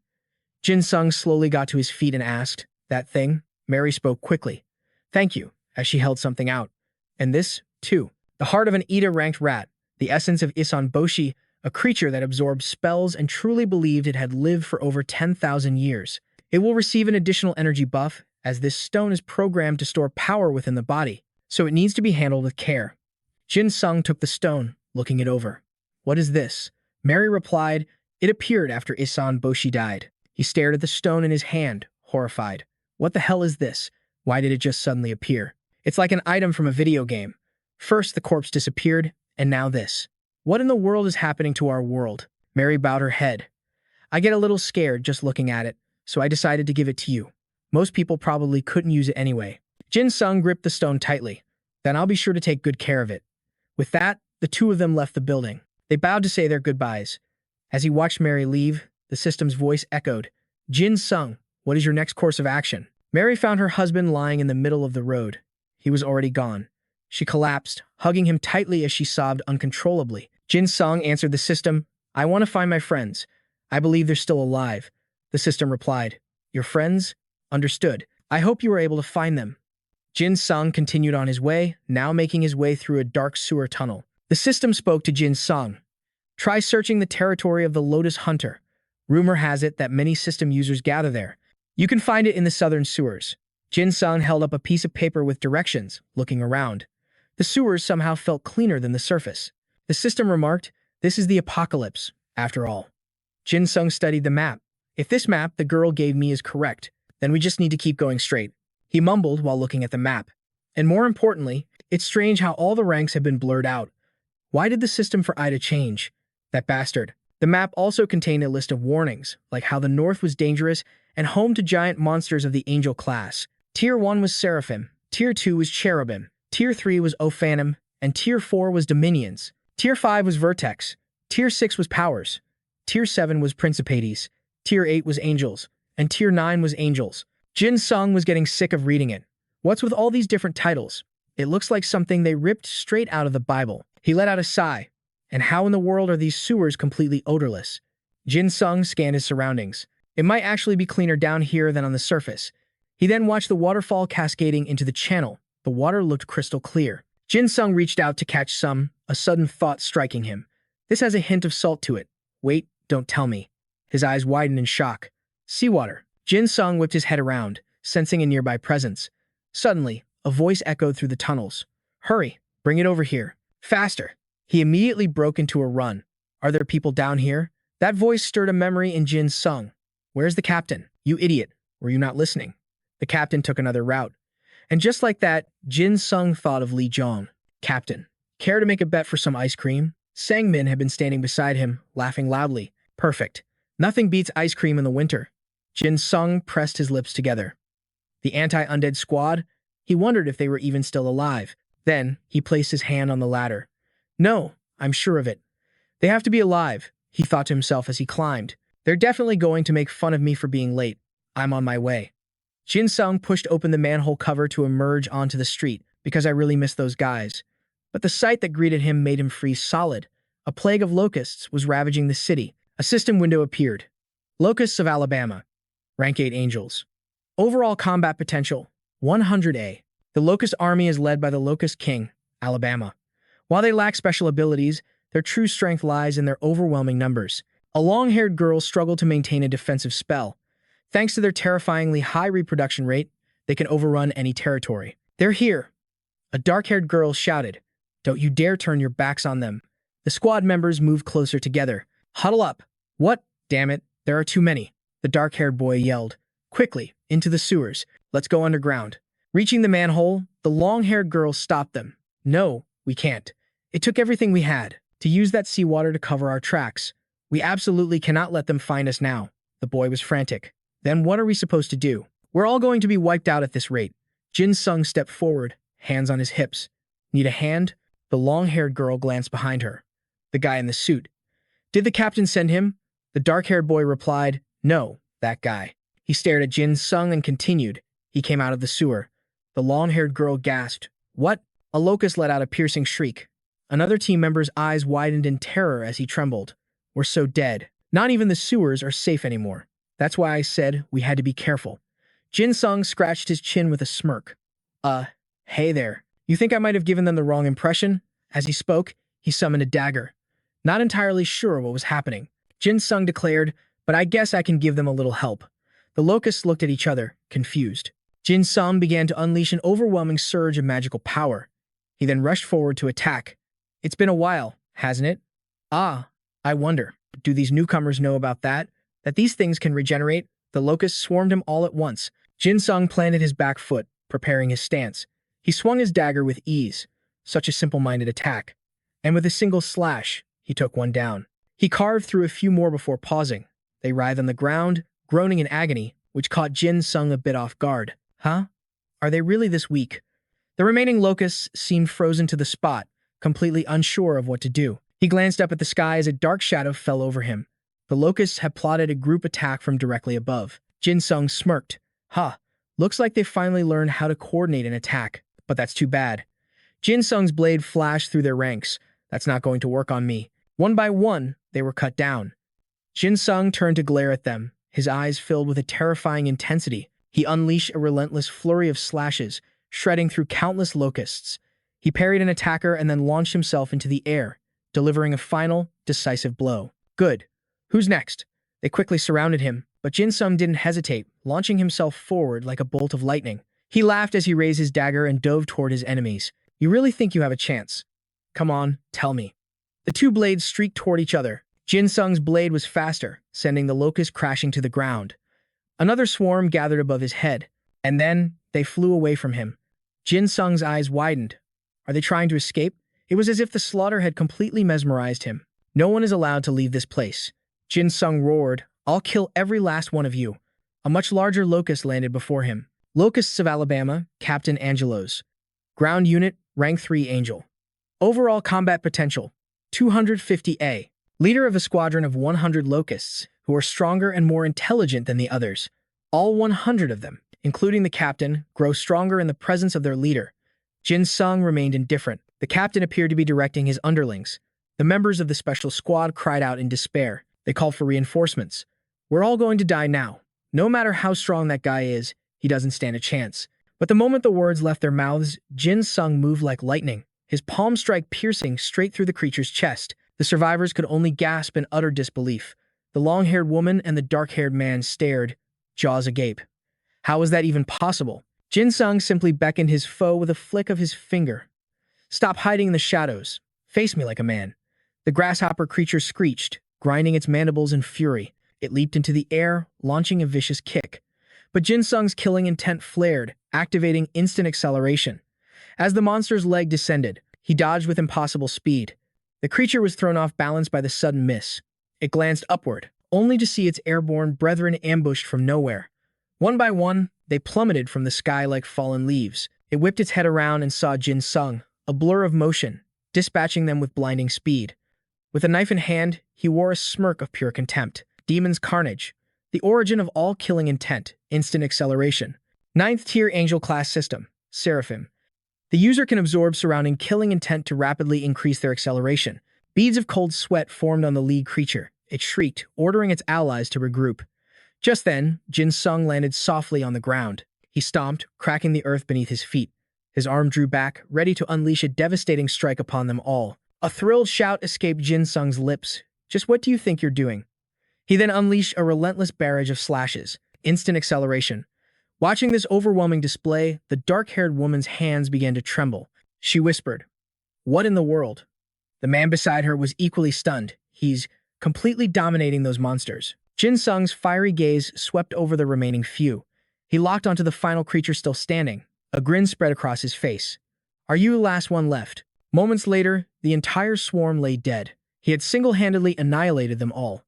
Jin Sung slowly got to his feet and asked, that thing? Mary spoke quickly. Thank you, as she held something out. And this, too. The heart of an Ida-ranked rat, the essence of Boshi, a creature that absorbed spells and truly believed it had lived for over 10,000 years. It will receive an additional energy buff, as this stone is programmed to store power within the body, so it needs to be handled with care. Jin Sung took the stone, looking it over. What is this? Mary replied, it appeared after Boshi died. He stared at the stone in his hand, horrified. What the hell is this? Why did it just suddenly appear? It's like an item from a video game. First the corpse disappeared, and now this. What in the world is happening to our world? Mary bowed her head. I get a little scared just looking at it, so I decided to give it to you. Most people probably couldn't use it anyway. Jin Sung gripped the stone tightly. Then I'll be sure to take good care of it. With that, the two of them left the building. They bowed to say their goodbyes. As he watched Mary leave, the system's voice echoed. Jin Sung, what is your next course of action? Mary found her husband lying in the middle of the road. He was already gone. She collapsed, hugging him tightly as she sobbed uncontrollably. Jin Sung answered the system. I want to find my friends. I believe they're still alive. The system replied. Your friends? Understood. I hope you were able to find them. Jin Sung continued on his way, now making his way through a dark sewer tunnel. The system spoke to Jin Sung. Try searching the territory of the Lotus Hunter. Rumor has it that many system users gather there. You can find it in the southern sewers. Jin Sung held up a piece of paper with directions, looking around. The sewers somehow felt cleaner than the surface. The system remarked, this is the apocalypse, after all. Jin Sung studied the map. If this map the girl gave me is correct, then we just need to keep going straight. He mumbled while looking at the map. And more importantly, it's strange how all the ranks have been blurred out. Why did the system for Ida change? That bastard. The map also contained a list of warnings, like how the North was dangerous and home to giant monsters of the Angel class. Tier 1 was Seraphim, Tier 2 was Cherubim, Tier 3 was Ophanim, and Tier 4 was Dominions. Tier 5 was Vertex, Tier 6 was Powers, Tier 7 was Principates, Tier 8 was Angels, and Tier 9 was Angels. Jin Sung was getting sick of reading it. What's with all these different titles? It looks like something they ripped straight out of the Bible. He let out a sigh. And how in the world are these sewers completely odorless? Jin Sung scanned his surroundings. It might actually be cleaner down here than on the surface. He then watched the waterfall cascading into the channel. The water looked crystal clear. Jin Sung reached out to catch some, a sudden thought striking him. This has a hint of salt to it. Wait, don't tell me. His eyes widened in shock. Seawater. Jin Sung whipped his head around, sensing a nearby presence. Suddenly, a voice echoed through the tunnels. Hurry, bring it over here. Faster. He immediately broke into a run. Are there people down here? That voice stirred a memory in Jin Sung. Where's the captain? You idiot. Were you not listening? The captain took another route. And just like that, Jin Sung thought of Li Zhong. Captain, care to make a bet for some ice cream? Sang Min had been standing beside him, laughing loudly. Perfect. Nothing beats ice cream in the winter. Jin Sung pressed his lips together. The anti-undead squad? He wondered if they were even still alive. Then, he placed his hand on the ladder. No, I'm sure of it. They have to be alive, he thought to himself as he climbed. They're definitely going to make fun of me for being late. I'm on my way. Jin Sung pushed open the manhole cover to emerge onto the street, because I really miss those guys. But the sight that greeted him made him freeze solid. A plague of locusts was ravaging the city. A system window appeared. Locusts of Alabama. Rank 8 Angels. Overall combat potential, 100A. The Locust Army is led by the Locust King, Alabama. While they lack special abilities, their true strength lies in their overwhelming numbers. A long-haired girl struggled to maintain a defensive spell. Thanks to their terrifyingly high reproduction rate, they can overrun any territory. They're here. A dark-haired girl shouted. Don't you dare turn your backs on them. The squad members moved closer together. Huddle up. What? Damn it, there are too many. The dark-haired boy yelled. Quickly, into the sewers. Let's go underground. Reaching the manhole, the long-haired girl stopped them. No, we can't. It took everything we had to use that seawater to cover our tracks. We absolutely cannot let them find us now. The boy was frantic. Then what are we supposed to do? We're all going to be wiped out at this rate. Jin Sung stepped forward, hands on his hips. Need a hand? The long-haired girl glanced behind her. The guy in the suit. Did the captain send him? The dark-haired boy replied, No, that guy. He stared at Jin Sung and continued. He came out of the sewer. The long-haired girl gasped. What? A locust let out a piercing shriek. Another team member's eyes widened in terror as he trembled. We're so dead. Not even the sewers are safe anymore. That's why I said we had to be careful. Jin Sung scratched his chin with a smirk. Hey there. You think I might have given them the wrong impression? As he spoke, he summoned a dagger. Not entirely sure what was happening. Jin Sung declared, but I guess I can give them a little help. The locusts looked at each other, confused. Jin Sung began to unleash an overwhelming surge of magical power. He then rushed forward to attack. It's been a while, hasn't it? I wonder, do these newcomers know about that? That these things can regenerate? The locusts swarmed him all at once. Jin Sung planted his back foot, preparing his stance. He swung his dagger with ease. Such a simple-minded attack. And with a single slash, he took one down. He carved through a few more before pausing. They writhed on the ground, groaning in agony, which caught Jin Sung a bit off guard. Huh? Are they really this weak? The remaining locusts seemed frozen to the spot, completely unsure of what to do. He glanced up at the sky as a dark shadow fell over him. The locusts had plotted a group attack from directly above. Jin Sung smirked. Looks like they finally learned how to coordinate an attack, but that's too bad. Jin Sung's blade flashed through their ranks. That's not going to work on me. One by one, they were cut down. Jin Sung turned to glare at them, his eyes filled with a terrifying intensity. He unleashed a relentless flurry of slashes, shredding through countless locusts. He parried an attacker and then launched himself into the air, delivering a final, decisive blow. Good. Who's next? They quickly surrounded him, but Jin Sung didn't hesitate, launching himself forward like a bolt of lightning. He laughed as he raised his dagger and dove toward his enemies. You really think you have a chance? Come on, tell me. The two blades streaked toward each other. Jin Sung's blade was faster, sending the locust crashing to the ground. Another swarm gathered above his head, and then they flew away from him. Jin Sung's eyes widened. Are they trying to escape? It was as if the slaughter had completely mesmerized him. No one is allowed to leave this place. Jin Sung roared, I'll kill every last one of you. A much larger locust landed before him. Locusts of Alabama, Captain Angelos. Ground unit, rank 3 Angel. Overall combat potential, 250A. Leader of a squadron of 100 locusts, who are stronger and more intelligent than the others. All 100 of them, including the captain, grow stronger in the presence of their leader. Jin Sung remained indifferent. The captain appeared to be directing his underlings. The members of the special squad cried out in despair. They called for reinforcements. We're all going to die now. No matter how strong that guy is, he doesn't stand a chance. But the moment the words left their mouths, Jin Sung moved like lightning, his palm strike piercing straight through the creature's chest. The survivors could only gasp in utter disbelief. The long-haired woman and the dark-haired man stared, jaws agape. How was that even possible? Jin Sung simply beckoned his foe with a flick of his finger. Stop hiding in the shadows. Face me like a man. The grasshopper creature screeched, grinding its mandibles in fury. It leaped into the air, launching a vicious kick. But Jin Sung's killing intent flared, activating instant acceleration. As the monster's leg descended, he dodged with impossible speed. The creature was thrown off balance by the sudden miss. It glanced upward, only to see its airborne brethren ambushed from nowhere. One by one, they plummeted from the sky like fallen leaves. It whipped its head around and saw Jin Sung, a blur of motion, dispatching them with blinding speed. With a knife in hand, he wore a smirk of pure contempt. Demon's carnage. The origin of all killing intent, instant acceleration. 9th tier angel class system, Seraphim. The user can absorb surrounding killing intent to rapidly increase their acceleration. Beads of cold sweat formed on the lead creature. It shrieked, ordering its allies to regroup. Just then, Jin Sung landed softly on the ground. He stomped, cracking the earth beneath his feet. His arm drew back, ready to unleash a devastating strike upon them all. A thrilled shout escaped Jin Sung's lips. Just what do you think you're doing? He then unleashed a relentless barrage of slashes. Instant acceleration. Watching this overwhelming display, the dark-haired woman's hands began to tremble. She whispered, What in the world? The man beside her was equally stunned. He's completely dominating those monsters. Jin Sung's fiery gaze swept over the remaining few. He locked onto the final creature still standing. A grin spread across his face. Are you the last one left? Moments later, the entire swarm lay dead. He had single-handedly annihilated them all.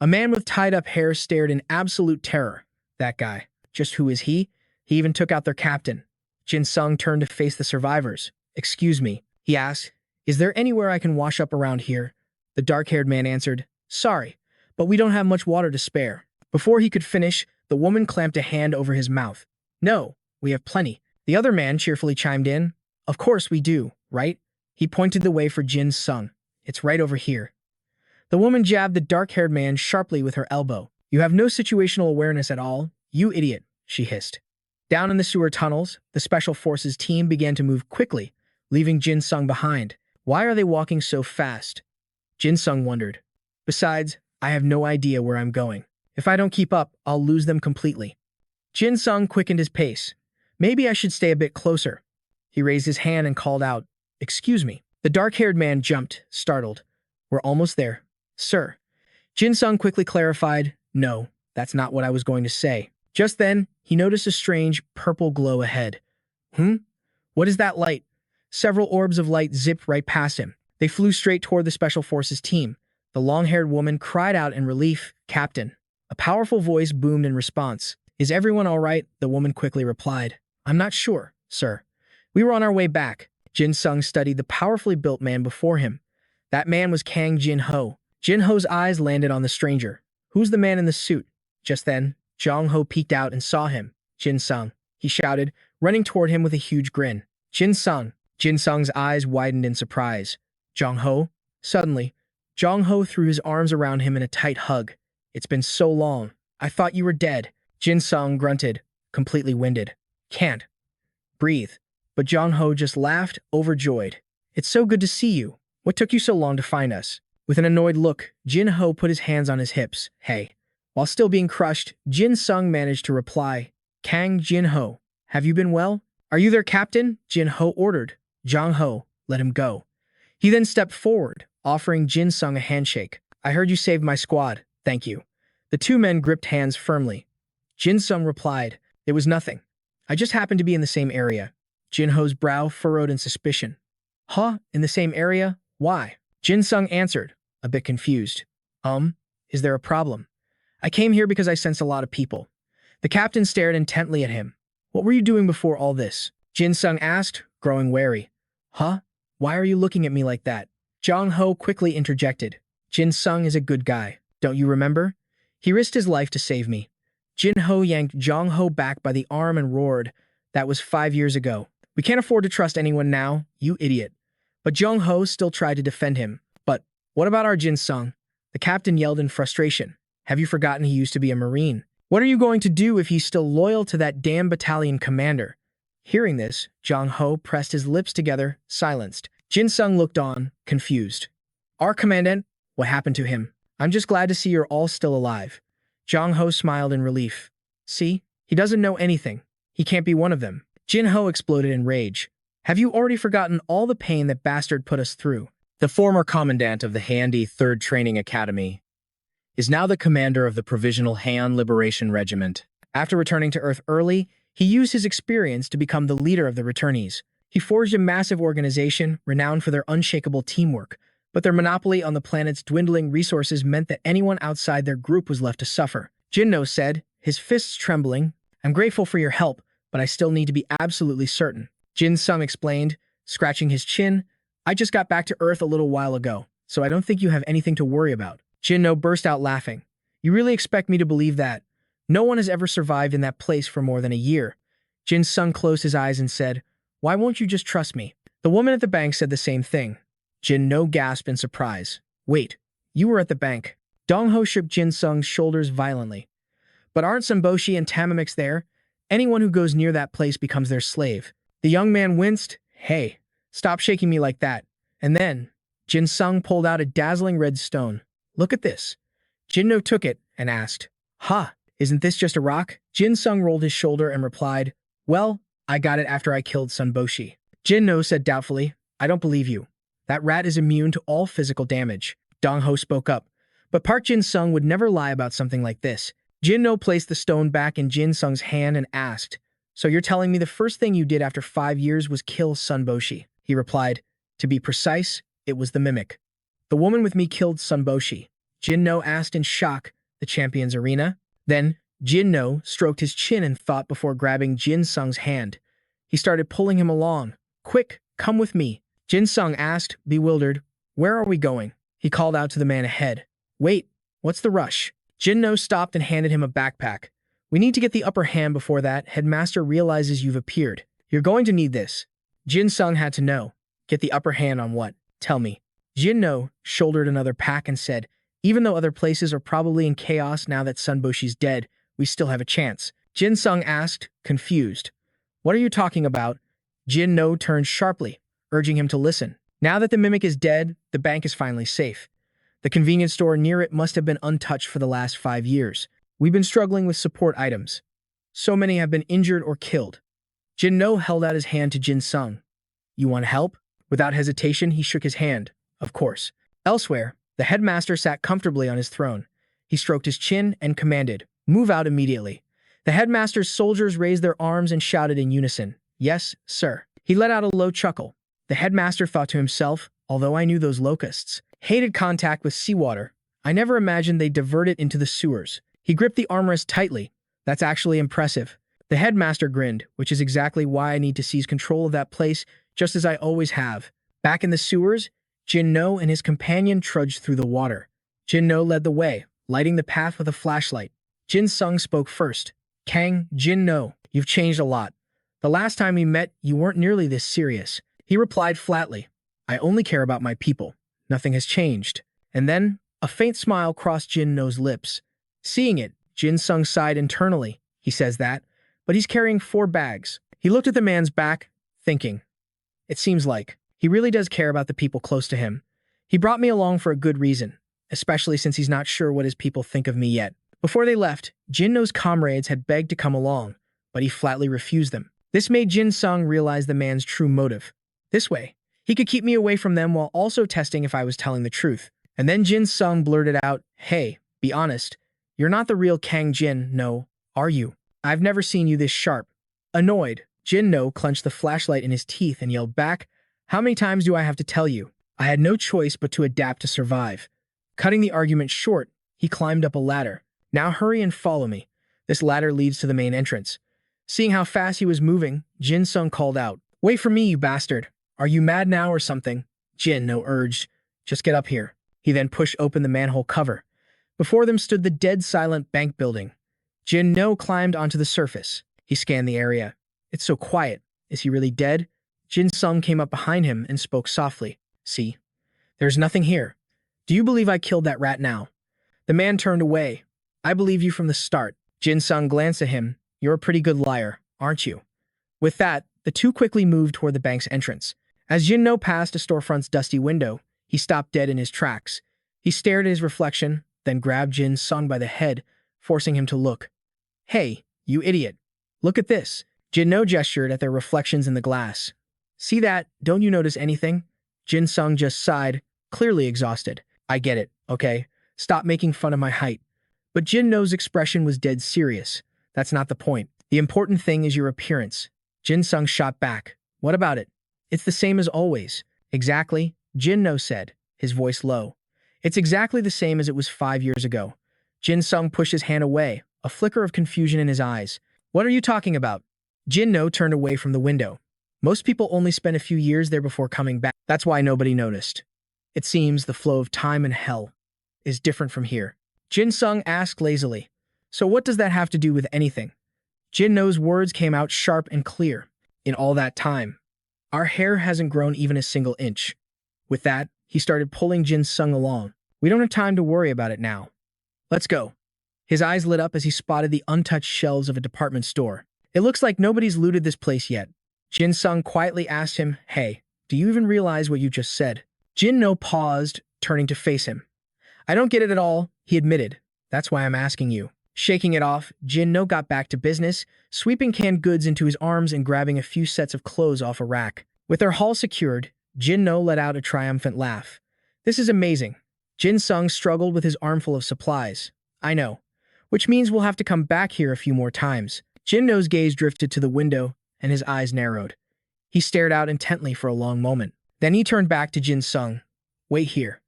A man with tied-up hair stared in absolute terror. That guy. Just who is he? He even took out their captain. Jin Sung turned to face the survivors. Excuse me, he asked. Is there anywhere I can wash up around here? The dark-haired man answered, Sorry, but we don't have much water to spare. Before he could finish, the woman clamped a hand over his mouth. No, we have plenty. The other man cheerfully chimed in. Of course we do, right? He pointed the way for Jin Sung. It's right over here. The woman jabbed the dark-haired man sharply with her elbow. You have no situational awareness at all, you idiot, she hissed. Down in the sewer tunnels, the Special Forces team began to move quickly, leaving Jin Sung behind. Why are they walking so fast? Jin Sung wondered. Besides, I have no idea where I'm going. If I don't keep up, I'll lose them completely. Jin Sung quickened his pace. Maybe I should stay a bit closer. He raised his hand and called out, Excuse me. The dark-haired man jumped, startled. We're almost there. Sir. Jin Sung quickly clarified, No, that's not what I was going to say. Just then, he noticed a strange, purple glow ahead. What is that light? Several orbs of light zipped right past him. They flew straight toward the Special Forces team. The long-haired woman cried out in relief, Captain. A powerful voice boomed in response. Is everyone all right? The woman quickly replied. I'm not sure, sir. We were on our way back. Jin Sung studied the powerfully built man before him. That man was Kang Jin-ho. Jin-ho's eyes landed on the stranger. Who's the man in the suit? Just then, Jong-ho peeked out and saw him. Jin Sung, he shouted, running toward him with a huge grin. Jin Sung. Jin Sung's eyes widened in surprise. Jong-ho? Suddenly, Jong Ho threw his arms around him in a tight hug. It's been so long. I thought you were dead. Jin Sung grunted, completely winded. Can't breathe. But Jong Ho just laughed, overjoyed. It's so good to see you. What took you so long to find us? With an annoyed look, Jin Ho put his hands on his hips. Hey. While still being crushed, Jin Sung managed to reply. Kang Jin Ho, have you been well? Are you their captain? Jin Ho ordered. Jong Ho, let him go. He then stepped forward, offering Jin Sung a handshake. I heard you saved my squad. Thank you. The two men gripped hands firmly. Jin Sung replied, it was nothing. I just happened to be in the same area. Jin Ho's brow furrowed in suspicion. Huh? In the same area? Why? Jin Sung answered, a bit confused. Is there a problem? I came here because I sensed a lot of people. The captain stared intently at him. What were you doing before all this? Jin Sung asked, growing wary. Huh? Why are you looking at me like that? Jong Ho quickly interjected. Jin Sung is a good guy. Don't you remember? He risked his life to save me. Jin Ho yanked Jong Ho back by the arm and roared. That was 5 years ago. We can't afford to trust anyone now, you idiot. But Jong Ho still tried to defend him. But what about our Jin Sung? The captain yelled in frustration. Have you forgotten he used to be a Marine? What are you going to do if he's still loyal to that damn battalion commander? Hearing this, Jong Ho pressed his lips together, silenced. Jin Sung looked on, confused. Our commandant? What happened to him? I'm just glad to see you're all still alive. Jong Ho smiled in relief. See? He doesn't know anything. He can't be one of them. Jin Ho exploded in rage. Have you already forgotten all the pain that bastard put us through? The former commandant of the Handy 3rd Training Academy is now the commander of the Provisional Han Liberation Regiment. After returning to Earth early, he used his experience to become the leader of the returnees. He forged a massive organization renowned for their unshakable teamwork, but their monopoly on the planet's dwindling resources meant that anyone outside their group was left to suffer. Jinno said, his fists trembling, I'm grateful for your help, but I still need to be absolutely certain. Jin Sung explained, scratching his chin, I just got back to Earth a little while ago, so I don't think you have anything to worry about. Jinno burst out laughing. You really expect me to believe that? No one has ever survived in that place for more than a year. Jin Sung closed his eyes and said, why won't you just trust me? The woman at the bank said the same thing. Jinno gasped in surprise. Wait, you were at the bank. Dong Ho shook Jin Sung's shoulders violently. But aren't Samboshi and Tamamix there? Anyone who goes near that place becomes their slave. The young man winced. Hey, stop shaking me like that. And then, Jin Sung pulled out a dazzling red stone. Look at this. Jinno took it and asked, Ha, isn't this just a rock? Jin Sung rolled his shoulder and replied, well, I got it after I killed Sunboshi. Jinno said doubtfully, I don't believe you. That rat is immune to all physical damage. Dong Ho spoke up. But Park Jin Sung would never lie about something like this. Jinno placed the stone back in Jin Sung's hand and asked, so you're telling me the first thing you did after 5 years was kill Sunboshi? He replied, to be precise, it was the mimic. The woman with me killed Sunboshi. Jinno asked in shock, the champion's arena? Then, Jinno stroked his chin in thought before grabbing Jin Sung's hand. He started pulling him along. Quick, come with me. Jin Sung asked, bewildered, where are we going? He called out to the man ahead. Wait, what's the rush? Jinno stopped and handed him a backpack. We need to get the upper hand before that headmaster realizes you've appeared. You're going to need this. Jin Sung had to know. Get the upper hand on what? Tell me. Jinno shouldered another pack and said, even though other places are probably in chaos now that Sunboshi's dead, we still have a chance. Jin Sung asked, confused. What are you talking about? Jinno turned sharply, urging him to listen. Now that the mimic is dead, the bank is finally safe. The convenience store near it must have been untouched for the last 5 years. We've been struggling with support items. So many have been injured or killed. Jinno held out his hand to Jin Sung. You want help? Without hesitation, he shook his hand. Of course. Elsewhere, the headmaster sat comfortably on his throne. He stroked his chin and commanded, move out immediately. The headmaster's soldiers raised their arms and shouted in unison, yes, sir. He let out a low chuckle. The headmaster thought to himself, although I knew those locusts hated contact with seawater, I never imagined they'd divert it into the sewers. He gripped the armrest tightly. That's actually impressive. The headmaster grinned, which is exactly why I need to seize control of that place, just as I always have. Back in the sewers, Jinno and his companion trudged through the water. Jinno led the way, lighting the path with a flashlight. Jin Sung spoke first. Kang, Jinno, you've changed a lot. The last time we met, you weren't nearly this serious. He replied flatly, I only care about my people. Nothing has changed. And then, a faint smile crossed Jin No's lips. Seeing it, Jin Sung sighed internally. He says that, but he's carrying 4 bags. He looked at the man's back, thinking, it seems like he really does care about the people close to him. He brought me along for a good reason, especially since he's not sure what his people think of me yet. Before they left, Jin No's comrades had begged to come along, but he flatly refused them. This made Jin Sung realize the man's true motive. This way, he could keep me away from them while also testing if I was telling the truth. And then Jin Sung blurted out, hey, be honest, you're not the real Kang Jin, no, are you? I've never seen you this sharp. Annoyed, Jin No clenched the flashlight in his teeth and yelled back, how many times do I have to tell you? I had no choice but to adapt to survive. Cutting the argument short, he climbed up a ladder. Now hurry and follow me. This ladder leads to the main entrance. Seeing how fast he was moving, Jin Sung called out, wait for me, you bastard. Are you mad now or something? Jin No urged, just get up here. He then pushed open the manhole cover. Before them stood the dead silent bank building. Jin No climbed onto the surface. He scanned the area. It's so quiet. Is he really dead? Jin Sung came up behind him and spoke softly. See, there's nothing here. Do you believe I killed that rat now? The man turned away. I believe you from the start. Jin Sung glanced at him. You're a pretty good liar, aren't you? With that, the two quickly moved toward the bank's entrance. As Jin No passed a storefront's dusty window, he stopped dead in his tracks. He stared at his reflection, then grabbed Jin Sung by the head, forcing him to look. Hey, you idiot. Look at this. Jin No gestured at their reflections in the glass. See that? Don't you notice anything? Jin Sung just sighed, clearly exhausted. I get it, okay? Stop making fun of my height. But Jin No's expression was dead serious. That's not the point. The important thing is your appearance. Jin Sung shot back. What about it? It's the same as always. Exactly, Jin No said, his voice low. It's exactly the same as it was 5 years ago. Jin Sung pushed his hand away, a flicker of confusion in his eyes. What are you talking about? Jin No turned away from the window. Most people only spend a few years there before coming back. That's why nobody noticed. It seems the flow of time in hell is different from here. Jin Sung asked lazily. So what does that have to do with anything? Jin No's words came out sharp and clear. In all that time, our hair hasn't grown even a single inch. With that, he started pulling Jin Sung along. We don't have time to worry about it now. Let's go. His eyes lit up as he spotted the untouched shelves of a department store. It looks like nobody's looted this place yet. Jin Sung quietly asked him, hey, do you even realize what you just said? Jin No paused, turning to face him. I don't get it at all, he admitted. That's why I'm asking you. Shaking it off, Jin No got back to business, sweeping canned goods into his arms and grabbing a few sets of clothes off a rack. With their haul secured, Jin No let out a triumphant laugh. This is amazing. Jin Sung struggled with his armful of supplies. I know. Which means we'll have to come back here a few more times. Jin No's gaze drifted to the window, and his eyes narrowed. He stared out intently for a long moment. Then he turned back to Jin Sung. Wait here.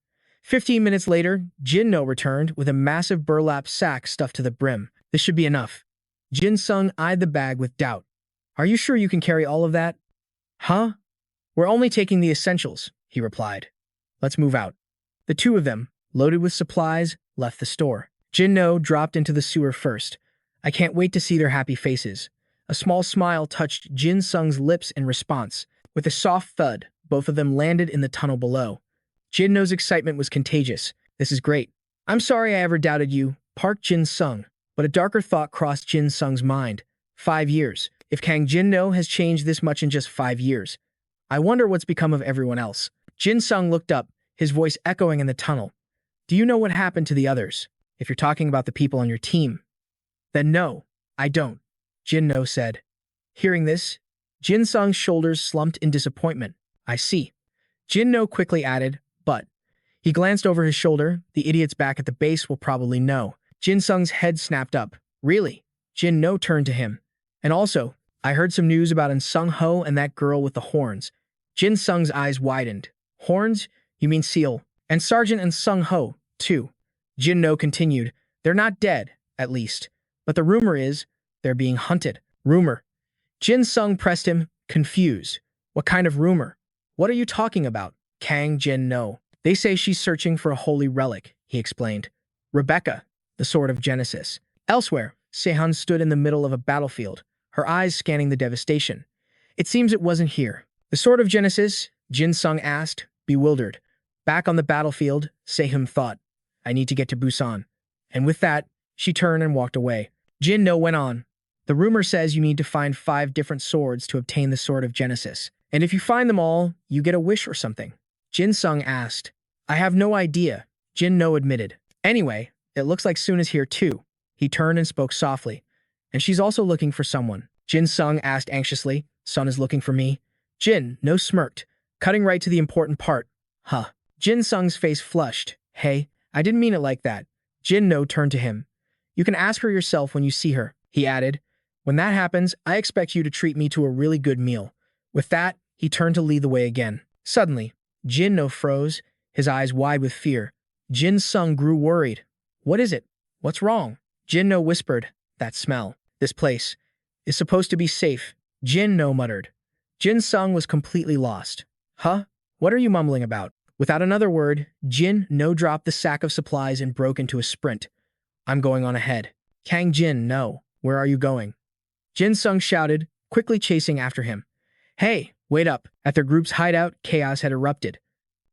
15 minutes later, Jin No returned with a massive burlap sack stuffed to the brim. This should be enough. Jin Sung eyed the bag with doubt. Are you sure you can carry all of that? Huh? We're only taking the essentials, he replied. Let's move out. The two of them, loaded with supplies, left the store. Jin No dropped into the sewer first. I can't wait to see their happy faces. A small smile touched Jin Sung's lips in response. With a soft thud, both of them landed in the tunnel below. Jin No's excitement was contagious. This is great. I'm sorry I ever doubted you, parked Jin Sung. But a darker thought crossed Jin Sung's mind. 5 years. If Kang Jin No has changed this much in just 5 years, I wonder what's become of everyone else. Jin Sung looked up, his voice echoing in the tunnel. Do you know what happened to the others? If you're talking about the people on your team. Then no, I don't, Jin No said. Hearing this, Jin Sung's shoulders slumped in disappointment. I see. Jin No quickly added, but. He glanced over his shoulder. The idiots back at the base will probably know. Jin Sung's head snapped up. Really? Jin No turned to him. And also, I heard some news about In Sung Ho and that girl with the horns. Jin Sung's eyes widened. Horns? You mean Seal? And Sergeant In Sung Ho, too. Jin No continued. They're not dead, at least. But the rumor is, they're being hunted. Rumor. Jin Sung pressed him, confused. What kind of rumor? What are you talking about? Kang Jin No. They say she's searching for a holy relic, he explained. Rebecca, the Sword of Genesis. Elsewhere, Sehun stood in the middle of a battlefield, her eyes scanning the devastation. It seems it wasn't here. The Sword of Genesis? Jin Sung asked, bewildered. Back on the battlefield, Se-hum thought. I need to get to Busan. And with that, she turned and walked away. Jin No went on. The rumor says you need to find 5 different swords to obtain the Sword of Genesis. And if you find them all, you get a wish or something. Jin Sung asked. I have no idea, Jin No admitted. Anyway, it looks like Sun is here too. He turned and spoke softly. And she's also looking for someone. Jin Sung asked anxiously. Sun is looking for me? Jin No smirked, cutting right to the important part. Huh. Jin Sung's face flushed. Hey, I didn't mean it like that. Jin No turned to him. You can ask her yourself when you see her, he added. When that happens, I expect you to treat me to a really good meal. With that, he turned to lead the way again. Suddenly, Jin No froze, his eyes wide with fear. Jin Sung grew worried. What is it? What's wrong? Jin No whispered. That smell. This place is supposed to be safe, Jin No muttered. Jin Sung was completely lost. Huh? What are you mumbling about? Without another word, Jin No dropped the sack of supplies and broke into a sprint. I'm going on ahead. Kang Jin No, where are you going? Jin Sung shouted, quickly chasing after him. Hey, wait up. At their group's hideout, chaos had erupted.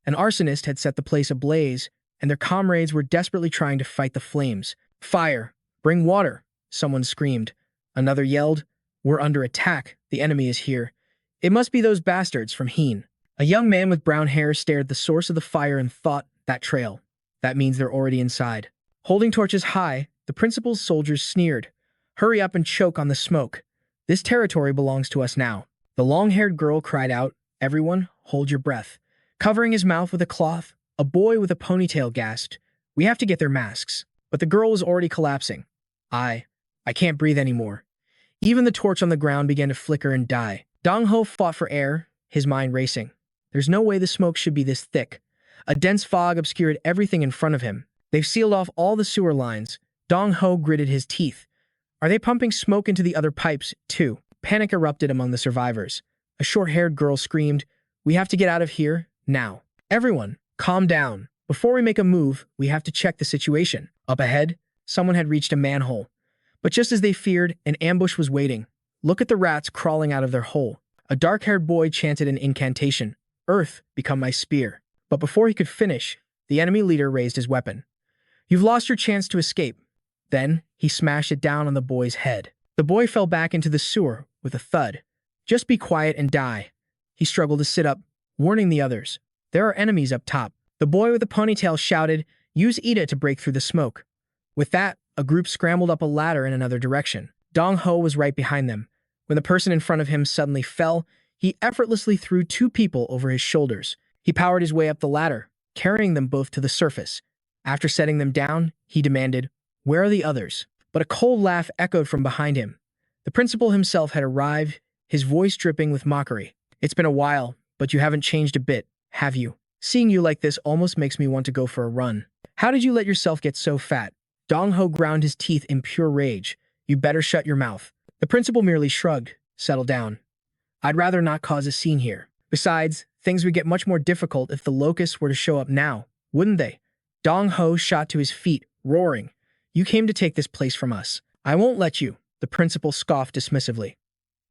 An arsonist had set the place ablaze, and their comrades were desperately trying to fight the flames. Fire! Bring water! Someone screamed. Another yelled, We're under attack. The enemy is here. It must be those bastards from Heen. A young man with brown hair stared at the source of the fire and thought, that trail. That means they're already inside. Holding torches high, the principal's soldiers sneered. Hurry up and choke on the smoke. This territory belongs to us now. The long-haired girl cried out, Everyone, hold your breath. Covering his mouth with a cloth, a boy with a ponytail gasped, We have to get their masks. But the girl was already collapsing. I can't breathe anymore. Even the torch on the ground began to flicker and die. Dong Ho fought for air, his mind racing. There's no way the smoke should be this thick. A dense fog obscured everything in front of him. They've sealed off all the sewer lines. Dong Ho gritted his teeth. Are they pumping smoke into the other pipes, too? Panic erupted among the survivors. A short-haired girl screamed, We have to get out of here, now. Everyone, calm down. Before we make a move, we have to check the situation. Up ahead, someone had reached a manhole. But just as they feared, an ambush was waiting. Look at the rats crawling out of their hole. A dark-haired boy chanted an incantation. Earth, become my spear. But before he could finish, the enemy leader raised his weapon. You've lost your chance to escape. Then, he smashed it down on the boy's head. The boy fell back into the sewer with a thud. Just be quiet and die. He struggled to sit up, warning the others. There are enemies up top. The boy with the ponytail shouted, Use Ida to break through the smoke. With that, a group scrambled up a ladder in another direction. Dong Ho was right behind them. When the person in front of him suddenly fell, he effortlessly threw 2 people over his shoulders. He powered his way up the ladder, carrying them both to the surface. After setting them down, he demanded, Where are the others? But a cold laugh echoed from behind him. The principal himself had arrived, his voice dripping with mockery. It's been a while, but you haven't changed a bit, have you? Seeing you like this almost makes me want to go for a run. How did you let yourself get so fat? Dong Ho ground his teeth in pure rage. You better shut your mouth. The principal merely shrugged. Settle down. I'd rather not cause a scene here. Besides, things would get much more difficult if the locusts were to show up now, wouldn't they? Dong Ho shot to his feet, roaring. You came to take this place from us. I won't let you, the principal scoffed dismissively.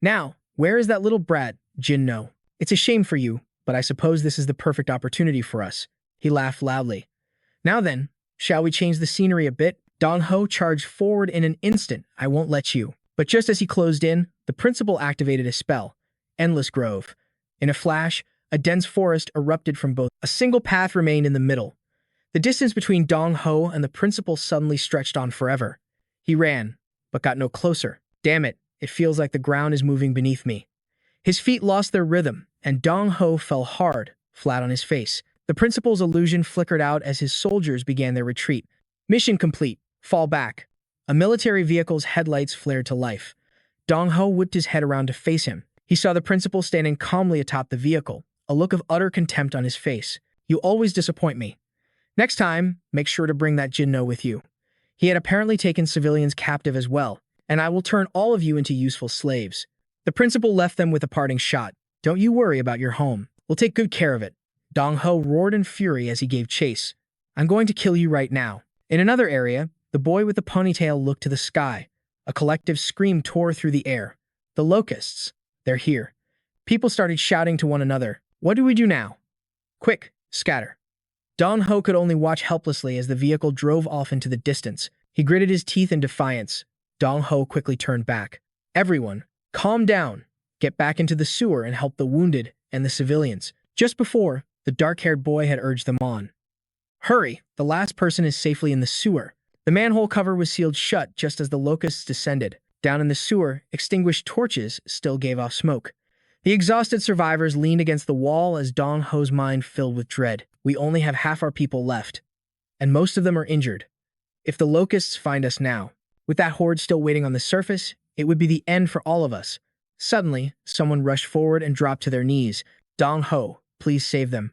Now, where is that little brat, Jin No? It's a shame for you, but I suppose this is the perfect opportunity for us. He laughed loudly. Now then, shall we change the scenery a bit? Dong Ho charged forward in an instant. I won't let you. But just as he closed in, the principal activated a spell. Endless Grove. In a flash, a dense forest erupted from both. A single path remained in the middle. The distance between Dong Ho and the principal suddenly stretched on forever. He ran, but got no closer. Damn it, it feels like the ground is moving beneath me. His feet lost their rhythm, and Dong Ho fell hard, flat on his face. The principal's illusion flickered out as his soldiers began their retreat. Mission complete. Fall back. A military vehicle's headlights flared to life. Dong Ho whipped his head around to face him. He saw the principal standing calmly atop the vehicle, a look of utter contempt on his face. You always disappoint me. Next time, make sure to bring that Jin No with you. He had apparently taken civilians captive as well, and I will turn all of you into useful slaves. The principal left them with a parting shot. Don't you worry about your home. We'll take good care of it. Dong Ho roared in fury as he gave chase. I'm going to kill you right now. In another area, the boy with the ponytail looked to the sky. A collective scream tore through the air. The locusts. They're here. People started shouting to one another. What do we do now? Quick, scatter. Dong Ho could only watch helplessly as the vehicle drove off into the distance. He gritted his teeth in defiance. Dong Ho quickly turned back. Everyone, calm down. Get back into the sewer and help the wounded and the civilians. Just before, the dark-haired boy had urged them on. Hurry, the last person is safely in the sewer. The manhole cover was sealed shut just as the locusts descended. Down in the sewer, extinguished torches still gave off smoke. The exhausted survivors leaned against the wall as Dong Ho's mind filled with dread. We only have half our people left, and most of them are injured. If the locusts find us now, with that horde still waiting on the surface, it would be the end for all of us. Suddenly, someone rushed forward and dropped to their knees. Dong Ho, please save them.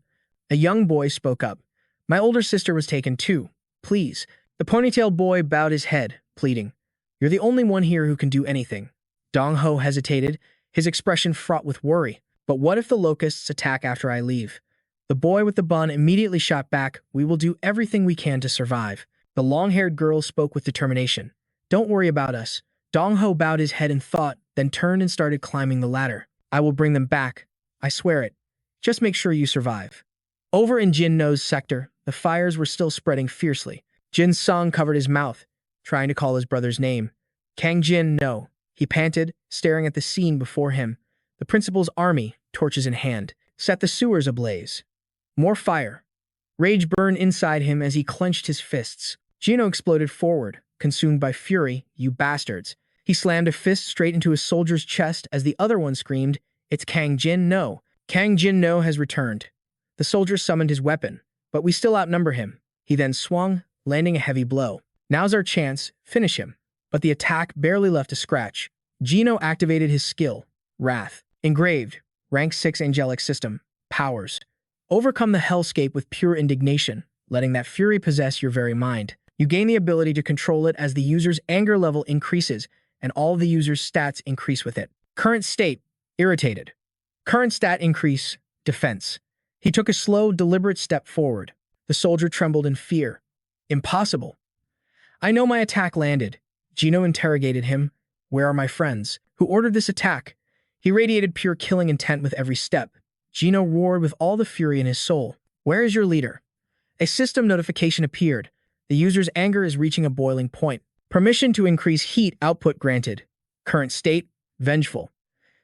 A young boy spoke up. My older sister was taken too. Please. The ponytailed boy bowed his head, pleading. You're the only one here who can do anything. Dong Ho hesitated, his expression fraught with worry. But what if the locusts attack after I leave? The boy with the bun immediately shot back. We will do everything we can to survive. The long-haired girl spoke with determination. Don't worry about us. Dong Ho bowed his head in thought, then turned and started climbing the ladder. I will bring them back. I swear it. Just make sure you survive. Over in Jin No's sector, the fires were still spreading fiercely. Jin Sung covered his mouth, trying to call his brother's name. Kang Jin No, he panted, staring at the scene before him. The principal's army, torches in hand, set the sewers ablaze. More fire. Rage burned inside him as he clenched his fists. Gino exploded forward, consumed by fury. You bastards. He slammed a fist straight into a soldier's chest as the other one screamed, It's Kang Jin No. Kang Jin No has returned. The soldier summoned his weapon, but we still outnumber him. He then swung, landing a heavy blow. Now's our chance, finish him. But the attack barely left a scratch. Gino activated his skill, Wrath. Engraved, rank 6 angelic system, powers. Overcome the hellscape with pure indignation, letting that fury possess your very mind. You gain the ability to control it as the user's anger level increases, and all the user's stats increase with it. Current state, irritated. Current stat increase, defense. He took a slow, deliberate step forward. The soldier trembled in fear. Impossible. I know my attack landed. Gino interrogated him. Where are my friends? Who ordered this attack? He radiated pure killing intent with every step. Gino roared with all the fury in his soul. Where is your leader? A system notification appeared. The user's anger is reaching a boiling point. Permission to increase heat output granted. Current state, vengeful.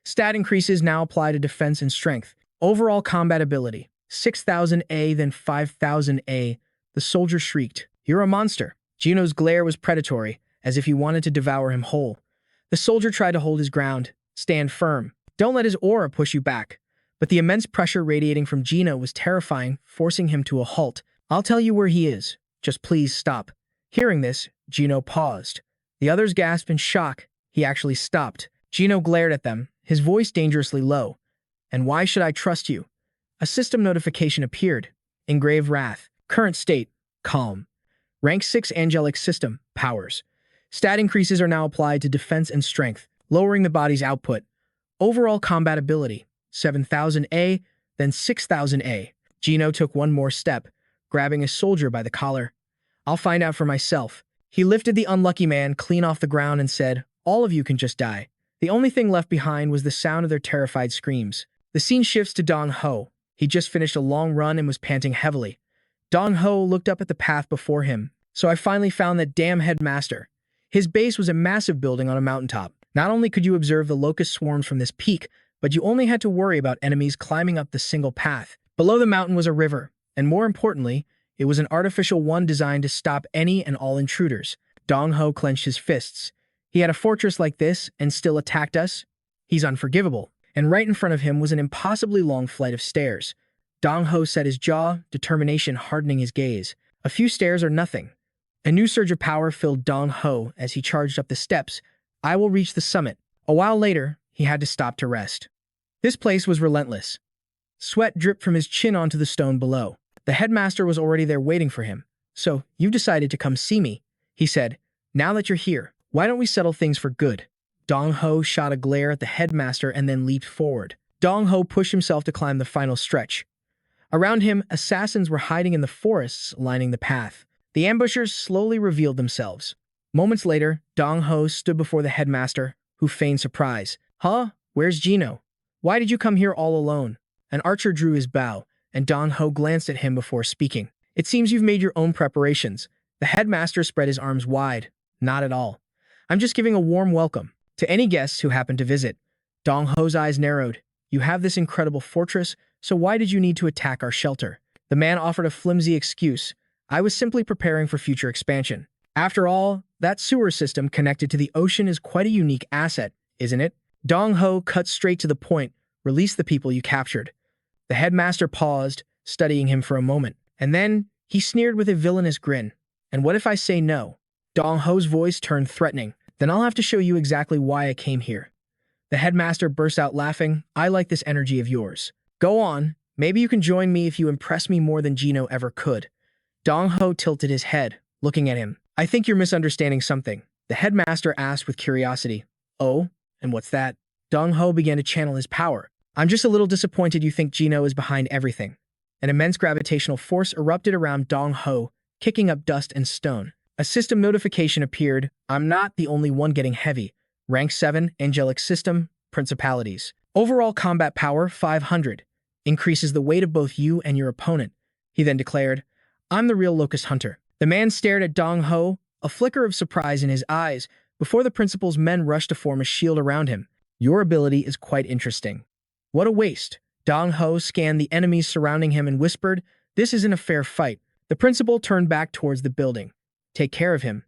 Stat increases now apply to defense and strength. Overall combat ability, 6,000 A, then 5,000 A. The soldier shrieked, You're a monster. Gino's glare was predatory, as if he wanted to devour him whole. The soldier tried to hold his ground. Stand firm. Don't let his aura push you back. But the immense pressure radiating from Gino was terrifying, forcing him to a halt. I'll tell you where he is. Just please stop. Hearing this, Gino paused. The others gasped in shock. He actually stopped. Gino glared at them, his voice dangerously low. And why should I trust you? A system notification appeared. Engraved Wrath. Current state, calm. Rank 6 angelic system, powers. Stat increases are now applied to defense and strength, lowering the body's output. Overall combat ability, 7,000 A, then 6,000 A. Gino took one more step, grabbing a soldier by the collar. I'll find out for myself. He lifted the unlucky man clean off the ground and said, All of you can just die. The only thing left behind was the sound of their terrified screams. The scene shifts to Dong Ho. He just finished a long run and was panting heavily. Dong Ho looked up at the path before him. So I finally found that damn headmaster. His base was a massive building on a mountaintop. Not only could you observe the locust swarms from this peak, but you only had to worry about enemies climbing up the single path. Below the mountain was a river, and more importantly, it was an artificial one designed to stop any and all intruders. Dong Ho clenched his fists. He had a fortress like this and still attacked us? He's unforgivable. And right in front of him was an impossibly long flight of stairs. Dong Ho set his jaw, determination hardening his gaze. A few stairs are nothing. A new surge of power filled Dong Ho as he charged up the steps. I will reach the summit. A while later, he had to stop to rest. This place was relentless. Sweat dripped from his chin onto the stone below. The headmaster was already there waiting for him. So, you decided to come see me, he said. Now that you're here, why don't we settle things for good? Dong Ho shot a glare at the headmaster and then leaped forward. Dong Ho pushed himself to climb the final stretch. Around him, assassins were hiding in the forests lining the path. The ambushers slowly revealed themselves. Moments later, Dong Ho stood before the headmaster, who feigned surprise. Huh? Where's Gino? Why did you come here all alone? An archer drew his bow, and Dong Ho glanced at him before speaking. It seems you've made your own preparations. The headmaster spread his arms wide. Not at all. I'm just giving a warm welcome to any guests who happen to visit. Dong Ho's eyes narrowed. You have this incredible fortress, so why did you need to attack our shelter? The man offered a flimsy excuse. I was simply preparing for future expansion. After all, that sewer system connected to the ocean is quite a unique asset, isn't it? Dong Ho cut straight to the point. Release the people you captured. The headmaster paused, studying him for a moment, and then he sneered with a villainous grin. And what if I say no? Dong Ho's voice turned threatening. Then I'll have to show you exactly why I came here. The headmaster burst out laughing. I like this energy of yours. Go on. Maybe you can join me if you impress me more than Gino ever could. Dong Ho tilted his head, looking at him. I think you're misunderstanding something. The headmaster asked with curiosity. Oh, and what's that? Dong Ho began to channel his power. I'm just a little disappointed you think Gino is behind everything. An immense gravitational force erupted around Dong Ho, kicking up dust and stone. A system notification appeared. I'm not the only one getting heavy. Rank 7, Angelic System, Principalities. Overall combat power, 500. Increases the weight of both you and your opponent. He then declared, I'm the real Locust Hunter. The man stared at Dong Ho, a flicker of surprise in his eyes, before the principal's men rushed to form a shield around him. Your ability is quite interesting. What a waste. Dong Ho scanned the enemies surrounding him and whispered, This isn't a fair fight. The principal turned back towards the building. Take care of him.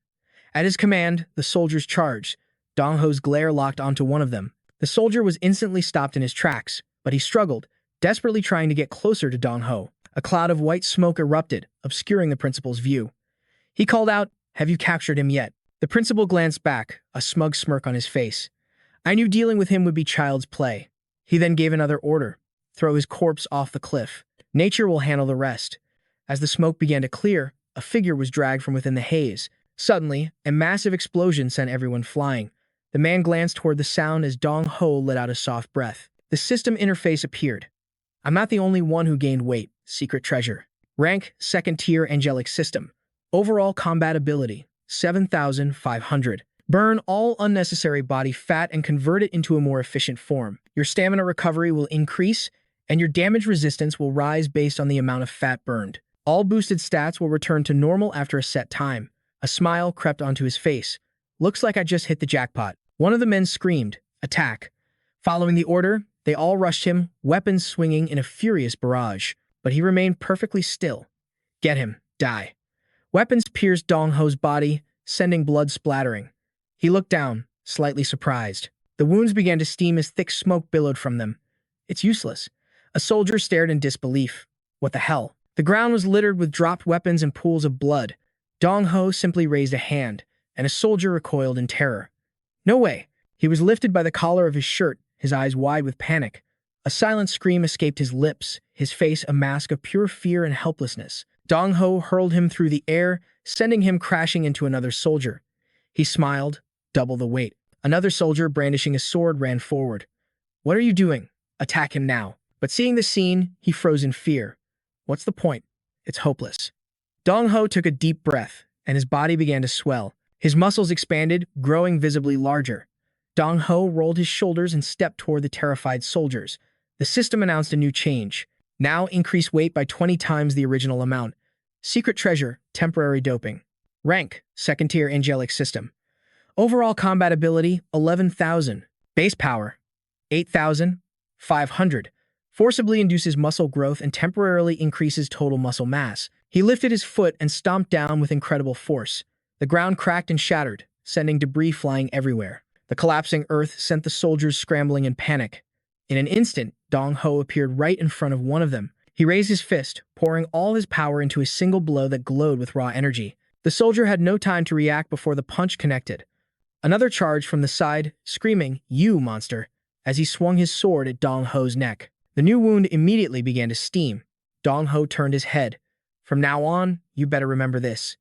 At his command, the soldiers charged. Dong Ho's glare locked onto one of them. The soldier was instantly stopped in his tracks, but he struggled, desperately trying to get closer to Dong Ho. A cloud of white smoke erupted, obscuring the principal's view. He called out, Have you captured him yet? The principal glanced back, a smug smirk on his face. I knew dealing with him would be child's play. He then gave another order. Throw his corpse off the cliff. Nature will handle the rest. As the smoke began to clear, a figure was dragged from within the haze. Suddenly, a massive explosion sent everyone flying. The man glanced toward the sound as Dong Ho let out a soft breath. The system interface appeared. I'm not the only one who gained weight. Secret treasure. Rank, 2nd tier Angelic System. Overall combat ability, 7,500. Burn all unnecessary body fat and convert it into a more efficient form. Your stamina recovery will increase, and your damage resistance will rise based on the amount of fat burned. All boosted stats will return to normal after a set time. A smile crept onto his face. Looks like I just hit the jackpot. One of the men screamed, Attack. Following the order, they all rushed him, weapons swinging in a furious barrage. But he remained perfectly still. Get him. Die. Weapons pierced Dong Ho's body, sending blood splattering. He looked down, slightly surprised. The wounds began to steam as thick smoke billowed from them. It's useless. A soldier stared in disbelief. What the hell? The ground was littered with dropped weapons and pools of blood. Dong Ho simply raised a hand, and a soldier recoiled in terror. No way. He was lifted by the collar of his shirt, his eyes wide with panic. A silent scream escaped his lips, his face a mask of pure fear and helplessness. Dong Ho hurled him through the air, sending him crashing into another soldier. He smiled, double the weight. Another soldier, brandishing a sword, ran forward. What are you doing? Attack him now. But seeing the scene, he froze in fear. What's the point? It's hopeless. Dong Ho took a deep breath, and his body began to swell. His muscles expanded, growing visibly larger. Dong Ho rolled his shoulders and stepped toward the terrified soldiers. The system announced a new change. Now increase weight by 20 times the original amount. Secret treasure, temporary doping. Rank, 2nd tier Angelic System. Overall combat ability, 11,000. Base power, 8,500. Forcibly induces muscle growth and temporarily increases total muscle mass. He lifted his foot and stomped down with incredible force. The ground cracked and shattered, sending debris flying everywhere. The collapsing earth sent the soldiers scrambling in panic. In an instant, Dong Ho appeared right in front of one of them. He raised his fist, pouring all his power into a single blow that glowed with raw energy. The soldier had no time to react before the punch connected. Another charge from the side, screaming, You, monster, as he swung his sword at Dong Ho's neck. The new wound immediately began to steam. Dong Ho turned his head. From now on, you better remember this.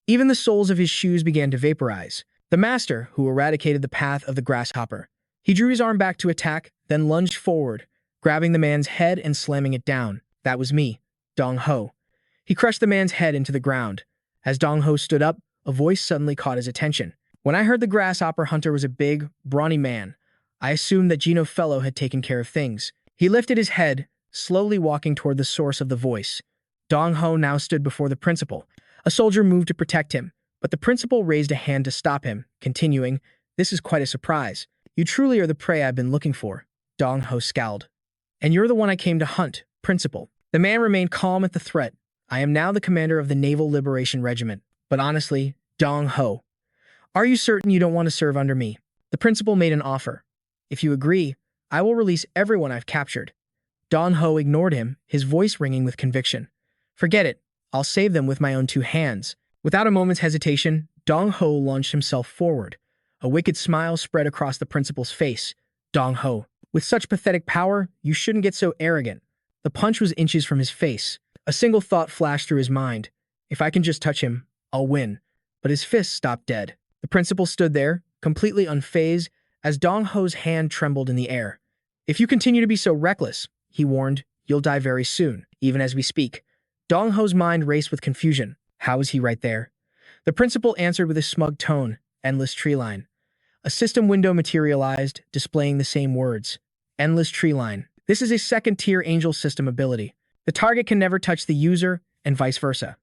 Even the soles of his shoes began to vaporize. The master, who eradicated the path of the grasshopper. He drew his arm back to attack, then lunged forward, grabbing the man's head and slamming it down. That was me, Dong Ho. He crushed the man's head into the ground. As Dong Ho stood up, a voice suddenly caught his attention. When I heard the grasshopper hunter was a big, brawny man, I assumed that Gino Fellow had taken care of things. He lifted his head, slowly walking toward the source of the voice. Dong Ho now stood before the principal. A soldier moved to protect him, but the principal raised a hand to stop him, continuing, "This is quite a surprise. You truly are the prey I've been looking for." Dong Ho scowled. "And you're the one I came to hunt, principal." The man remained calm at the threat. "I am now the commander of the Naval Liberation Regiment. But honestly, Dong Ho, are you certain you don't want to serve under me?" The principal made an offer. "If you agree, I will release everyone I've captured." Dong Ho ignored him, his voice ringing with conviction. "Forget it. I'll save them with my own two hands." Without a moment's hesitation, Dong Ho launched himself forward. A wicked smile spread across the principal's face. "Dong Ho, with such pathetic power, you shouldn't get so arrogant." The punch was inches from his face. A single thought flashed through his mind. "If I can just touch him, I'll win." But his fist stopped dead. The principal stood there, completely unfazed, as Dong Ho's hand trembled in the air. "If you continue to be so reckless," he warned, "you'll die very soon." Even as we speak, Dong Ho's mind raced with confusion. How is he right there? The principal answered with a smug tone, "Endless tree line." A system window materialized, displaying the same words. Endless tree line. This is a second-tier angel system ability. The target can never touch the user, and vice versa.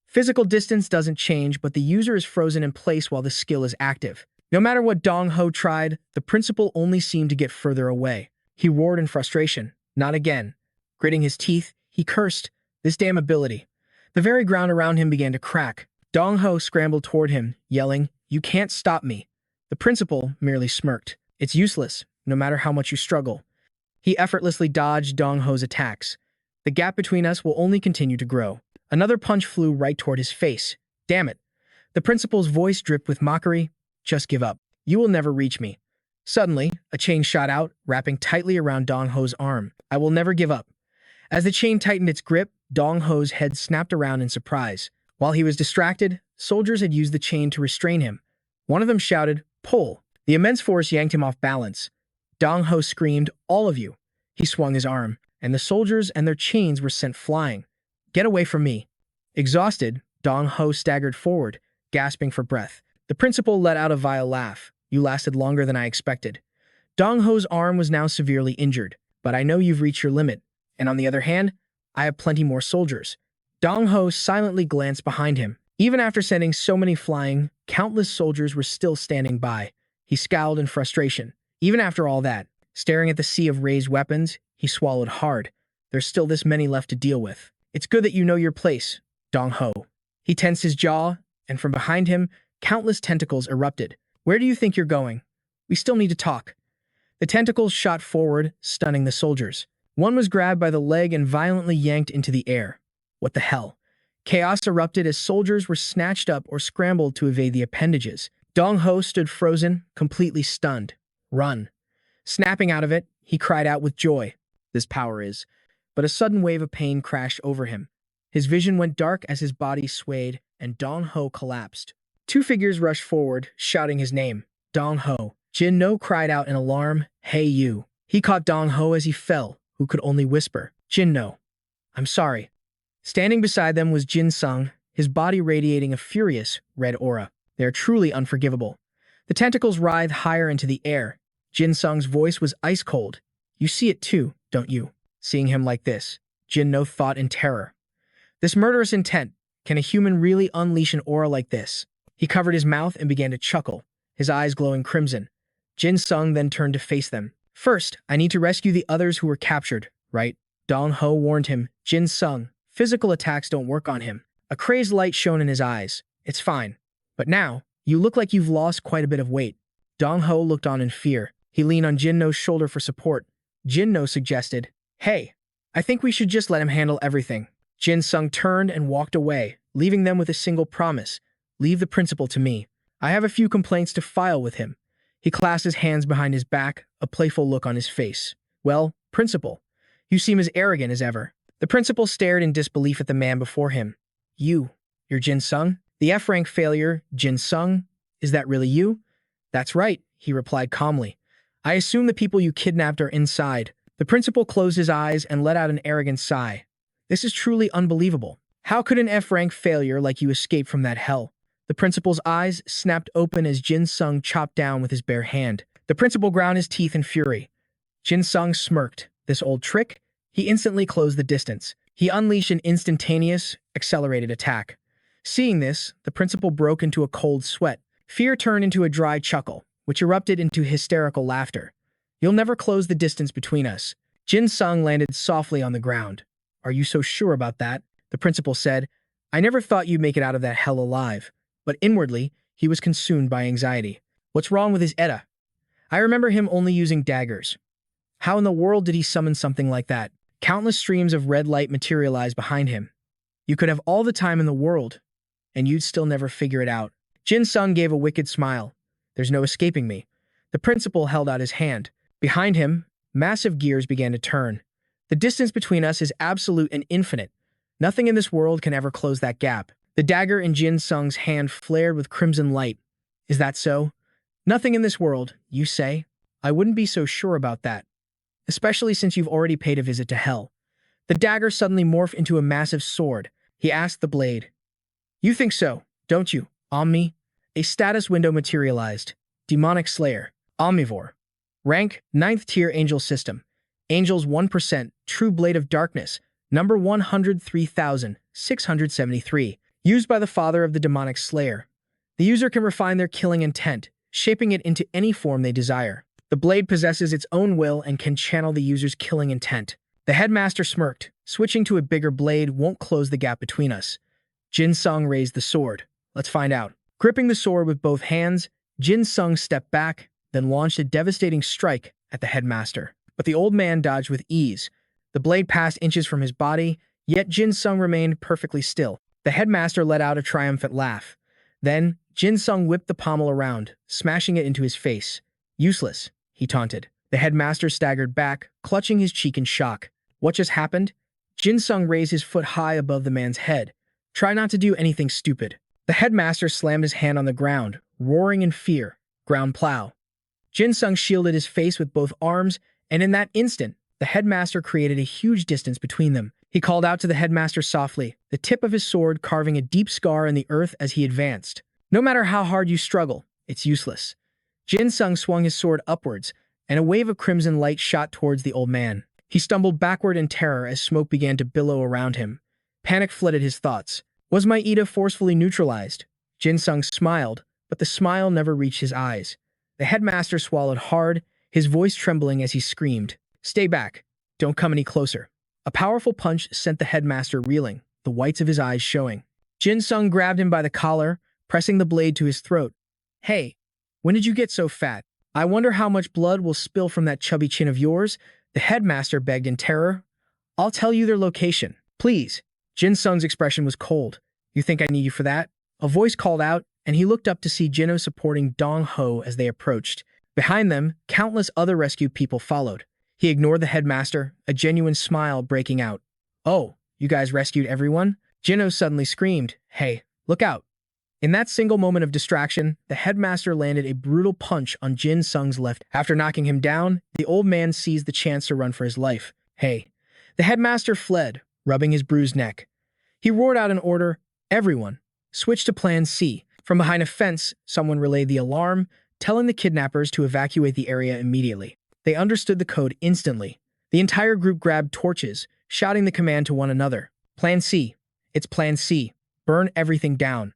Physical distance doesn't change, but the user is frozen in place while the skill is active. No matter what Dong Ho tried, the principal only seemed to get further away. He roared in frustration. "Not again." Gritting his teeth, he cursed, "This damn ability." The very ground around him began to crack. Dong Ho scrambled toward him, yelling, "You can't stop me." The principal merely smirked. "It's useless, no matter how much you struggle." He effortlessly dodged Dong Ho's attacks. "The gap between us will only continue to grow." Another punch flew right toward his face. "Damn it." The principal's voice dripped with mockery. "Just give up. You will never reach me." Suddenly, a chain shot out, wrapping tightly around Dong Ho's arm. "I will never give up." As the chain tightened its grip, Dong Ho's head snapped around in surprise. While he was distracted, soldiers had used the chain to restrain him. One of them shouted, "Pull." The immense force yanked him off balance. Dong Ho screamed, "All of you." He swung his arm, and the soldiers and their chains were sent flying. "Get away from me." Exhausted, Dong Ho staggered forward, gasping for breath. The principal let out a vile laugh. "You lasted longer than I expected." Dong Ho's arm was now severely injured, "But I know you've reached your limit. And on the other hand, I have plenty more soldiers." Dong Ho silently glanced behind him. Even after sending so many flying, countless soldiers were still standing by. He scowled in frustration. Even after all that, staring at the sea of raised weapons, he swallowed hard. There's still this many left to deal with. "It's good that you know your place, Dong Ho." He tensed his jaw, and from behind him, countless tentacles erupted. "Where do you think you're going? We still need to talk." The tentacles shot forward, stunning the soldiers. One was grabbed by the leg and violently yanked into the air. What the hell? Chaos erupted as soldiers were snatched up or scrambled to evade the appendages. Dong Ho stood frozen, completely stunned. "Run." Snapping out of it, he cried out with joy. This power is. But a sudden wave of pain crashed over him. His vision went dark as his body swayed, and Dong Ho collapsed. Two figures rushed forward, shouting his name. "Dong Ho." Jin No cried out in alarm, "Hey you." He caught Dong Ho as he fell, who could only whisper, "Jin No, I'm sorry." Standing beside them was Jin Sung, his body radiating a furious, red aura. They are truly unforgivable. The tentacles writhed higher into the air. Jin Sung's voice was ice cold. "You see it too, don't you?" Seeing him like this, Jin No thought in terror. This murderous intent, can a human really unleash an aura like this? He covered his mouth and began to chuckle, his eyes glowing crimson. Jin Sung then turned to face them. "First, I need to rescue the others who were captured, right?" Dong Ho warned him. "Jin Sung, physical attacks don't work on him." A crazed light shone in his eyes. "It's fine. But now, you look like you've lost quite a bit of weight." Dong Ho looked on in fear. He leaned on Jin No's shoulder for support. Jin No suggested, "Hey, I think we should just let him handle everything." Jin Sung turned and walked away, leaving them with a single promise. "Leave the principal to me. I have a few complaints to file with him." He clasped his hands behind his back, a playful look on his face. "Well, principal, you seem as arrogant as ever." The principal stared in disbelief at the man before him. You're Jin Sung? The F-rank failure, Jin Sung? Is that really you?" "That's right," he replied calmly. "I assume the people you kidnapped are inside." The principal closed his eyes and let out an arrogant sigh. "This is truly unbelievable. How could an F-rank failure like you escape from that hell?" The principal's eyes snapped open as Jin Sung chopped down with his bare hand. The principal ground his teeth in fury. Jin Sung smirked. This old trick? He instantly closed the distance. He unleashed an instantaneous, accelerated attack. Seeing this, the principal broke into a cold sweat. Fear turned into a dry chuckle, which erupted into hysterical laughter. You'll never close the distance between us. Jin Sung landed softly on the ground. Are you so sure about that? The principal said. I never thought you'd make it out of that hell alive. But inwardly, he was consumed by anxiety. What's wrong with his Edda? I remember him only using daggers. How in the world did he summon something like that? Countless streams of red light materialized behind him. You could have all the time in the world, and you'd still never figure it out. Jin Sung gave a wicked smile. There's no escaping me. The principal held out his hand. Behind him, massive gears began to turn. The distance between us is absolute and infinite. Nothing in this world can ever close that gap. The dagger in Jin Sung's hand flared with crimson light. Is that so? Nothing in this world, you say? I wouldn't be so sure about that. Especially since you've already paid a visit to hell. The dagger suddenly morphed into a massive sword. He asked the blade. You think so, don't you, Omni? A status window materialized. Demonic Slayer. Omnivore. Rank, 9th tier Angel System. Angels 1%, True Blade of Darkness. Number 103,673. Used by the father of the demonic slayer. The user can refine their killing intent, shaping it into any form they desire. The blade possesses its own will and can channel the user's killing intent. The headmaster smirked. Switching to a bigger blade won't close the gap between us. Jin Sung raised the sword. Let's find out. Gripping the sword with both hands, Jin Sung stepped back, then launched a devastating strike at the headmaster. But the old man dodged with ease. The blade passed inches from his body, yet Jin Sung remained perfectly still. The headmaster let out a triumphant laugh. Then, Jin Sung whipped the pommel around, smashing it into his face. Useless, he taunted. The headmaster staggered back, clutching his cheek in shock. What just happened? Jin Sung raised his foot high above the man's head. Try not to do anything stupid. The headmaster slammed his hand on the ground, roaring in fear. Ground plow. Jin Sung shielded his face with both arms, and in that instant, the headmaster created a huge distance between them. He called out to the headmaster softly, the tip of his sword carving a deep scar in the earth as he advanced. No matter how hard you struggle, it's useless. Jin Sung swung his sword upwards, and a wave of crimson light shot towards the old man. He stumbled backward in terror as smoke began to billow around him. Panic flooded his thoughts. Was my Ida forcefully neutralized? Jin Sung smiled, but the smile never reached his eyes. The headmaster swallowed hard, his voice trembling as he screamed. Stay back. Don't come any closer. A powerful punch sent the headmaster reeling, the whites of his eyes showing. Jin Sung grabbed him by the collar, pressing the blade to his throat. Hey, when did you get so fat? I wonder how much blood will spill from that chubby chin of yours, the headmaster begged in terror. I'll tell you their location. Please. Jin Sung's expression was cold. You think I need you for that? A voice called out, and he looked up to see Jino supporting Dong Ho as they approached. Behind them, countless other rescued people followed. He ignored the headmaster, a genuine smile breaking out. Oh, you guys rescued everyone? Jino suddenly screamed, Hey, look out. In that single moment of distraction, the headmaster landed a brutal punch on Jin Sung's left. After knocking him down, the old man seized the chance to run for his life. Hey. The headmaster fled, rubbing his bruised neck. He roared out an order, Everyone, switch to Plan C. From behind a fence, someone relayed the alarm, telling the kidnappers to evacuate the area immediately. They understood the code instantly. The entire group grabbed torches, shouting the command to one another. Plan C. It's Plan C. Burn everything down.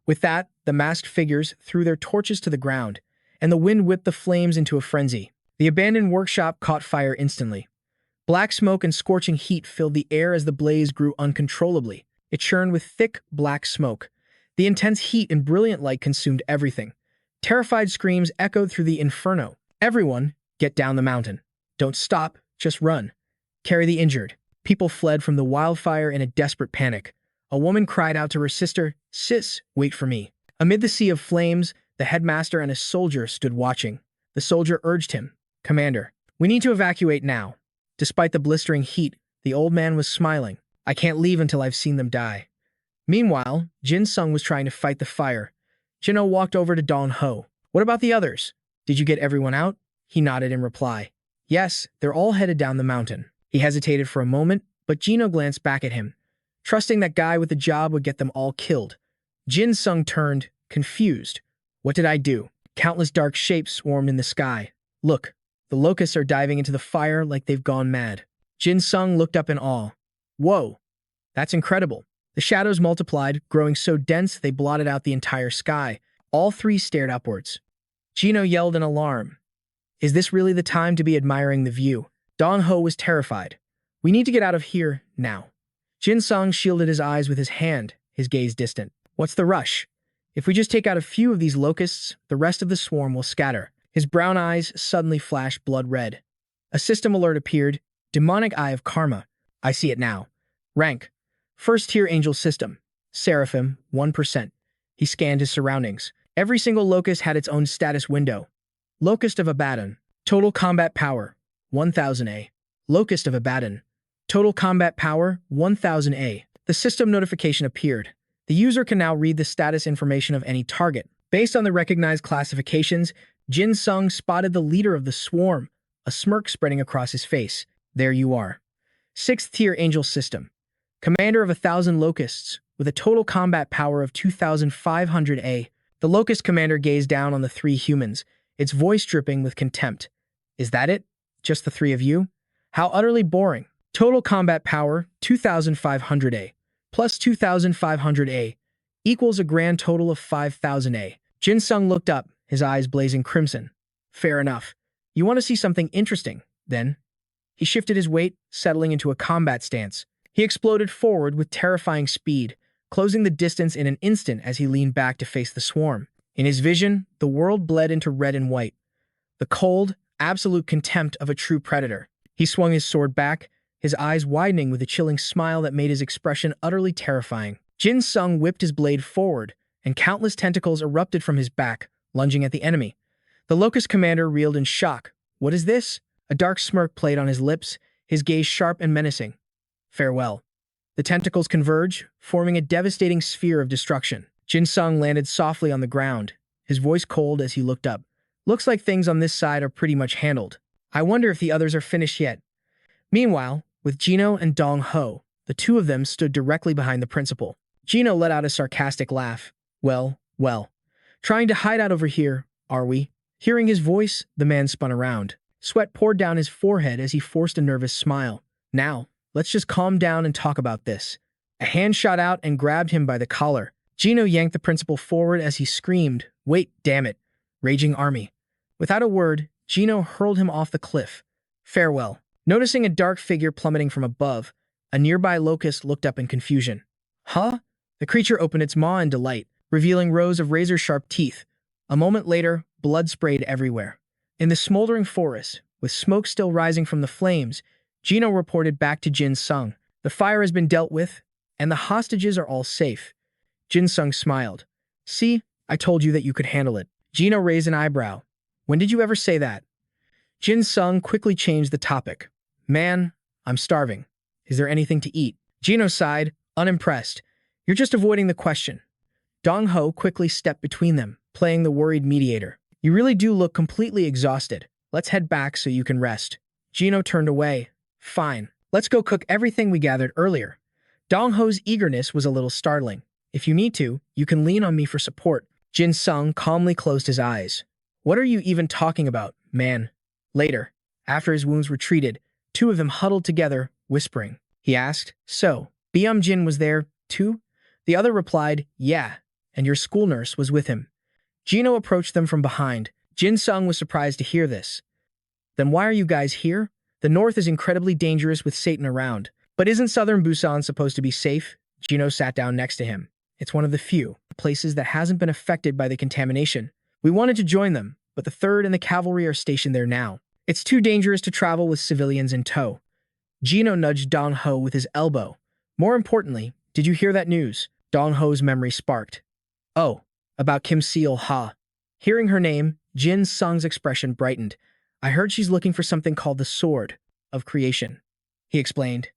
With that, the masked figures threw their torches to the ground, and the wind whipped the flames into a frenzy. The abandoned workshop caught fire instantly. Black smoke and scorching heat filled the air as the blaze grew uncontrollably. It churned with thick, black smoke. The intense heat and brilliant light consumed everything. Terrified screams echoed through the inferno. Everyone, get down the mountain. Don't stop, just run. Carry the injured. People fled from the wildfire in a desperate panic. A woman cried out to her sister, Sis, wait for me. Amid the sea of flames, the headmaster and a soldier stood watching. The soldier urged him, Commander, we need to evacuate now. Despite the blistering heat, the old man was smiling. I can't leave until I've seen them die. Meanwhile, Jin Sung was trying to fight the fire. Jino walked over to Dong Ho. What about the others? Did you get everyone out? He nodded in reply. Yes, they're all headed down the mountain. He hesitated for a moment, but Jino glanced back at him, trusting that guy with the job would get them all killed. Jin Sung turned, confused. What did I do? Countless dark shapes swarmed in the sky. Look, the locusts are diving into the fire like they've gone mad. Jin Sung looked up in awe. Whoa, that's incredible. The shadows multiplied, growing so dense they blotted out the entire sky. All three stared upwards. Gino yelled in alarm. Is this really the time to be admiring the view? Dong Ho was terrified. We need to get out of here, now. Jin Sung shielded his eyes with his hand, his gaze distant. What's the rush? If we just take out a few of these locusts, the rest of the swarm will scatter. His brown eyes suddenly flashed blood red. A system alert appeared. Demonic Eye of Karma. I see it now. Rank. First-tier angel system. Seraphim, 1%. He scanned his surroundings. Every single locust had its own status window. Locust of Abaddon. Total combat power, 1000A. Locust of Abaddon. Total combat power, 1000A. The system notification appeared. The user can now read the status information of any target. Based on the recognized classifications, Jin Sung spotted the leader of the swarm, a smirk spreading across his face. There you are. 6th-tier angel system. Commander of 1,000 locusts, with a total combat power of 2,500A. The locust commander gazed down on the three humans, its voice dripping with contempt. Is that it? Just the three of you? How utterly boring. Total combat power, 2,500A, plus 2,500A, equals a grand total of 5,000A. Jin Sung looked up, his eyes blazing crimson. Fair enough. You want to see something interesting, then? He shifted his weight, settling into a combat stance. He exploded forward with terrifying speed, closing the distance in an instant as he leaned back to face the swarm. In his vision, the world bled into red and white. The cold, absolute contempt of a true predator. He swung his sword back, his eyes widening with a chilling smile that made his expression utterly terrifying. Jin Sung whipped his blade forward, and countless tentacles erupted from his back, lunging at the enemy. The locust commander reeled in shock. What is this? A dark smirk played on his lips, his gaze sharp and menacing. Farewell. The tentacles converge, forming a devastating sphere of destruction. Jin Sung landed softly on the ground, his voice cold as he looked up. Looks like things on this side are pretty much handled. I wonder if the others are finished yet. Meanwhile, with Gino and Dong Ho, the two of them stood directly behind the principal. Gino let out a sarcastic laugh. Well, trying to hide out over here, are we? Hearing his voice, the man spun around. Sweat poured down his forehead as he forced a nervous smile. Now, let's just calm down and talk about this. A hand shot out and grabbed him by the collar. Gino yanked the principal forward as he screamed, Wait, damn it. Raging army. Without a word, Gino hurled him off the cliff. Farewell. Noticing a dark figure plummeting from above, a nearby locust looked up in confusion. Huh? The creature opened its maw in delight, revealing rows of razor-sharp teeth. A moment later, blood sprayed everywhere. In the smoldering forest, with smoke still rising from the flames, Gino reported back to Jin Sung. The fire has been dealt with, and the hostages are all safe. Jin Sung smiled. See, I told you that you could handle it. Gino raised an eyebrow. When did you ever say that? Jin Sung quickly changed the topic. Man, I'm starving. Is there anything to eat? Gino sighed, unimpressed. You're just avoiding the question. Dong Ho quickly stepped between them, playing the worried mediator. You really do look completely exhausted. Let's head back so you can rest. Gino turned away. Fine. Let's go cook everything we gathered earlier. Dong Ho's eagerness was a little startling. If you need to, you can lean on me for support. Jin Sung calmly closed his eyes. What are you even talking about, man? Later, after his wounds were treated, two of them huddled together, whispering. He asked, So, Jin was there, too? The other replied, Yeah, and your school nurse was with him. Gino approached them from behind. Jin Sung was surprised to hear this. Then why are you guys here? The north is incredibly dangerous with Satan around. But isn't southern Busan supposed to be safe? Gino sat down next to him. It's one of the few places that hasn't been affected by the contamination. We wanted to join them, but the 3rd and the cavalry are stationed there now. It's too dangerous to travel with civilians in tow. Gino nudged Dong Ho with his elbow. More importantly, did you hear that news? Dong Ho's memory sparked. Oh, about Kim Seol-ha. Hearing her name, Jin Sung's expression brightened. I heard she's looking for something called the Sword of Creation. He explained.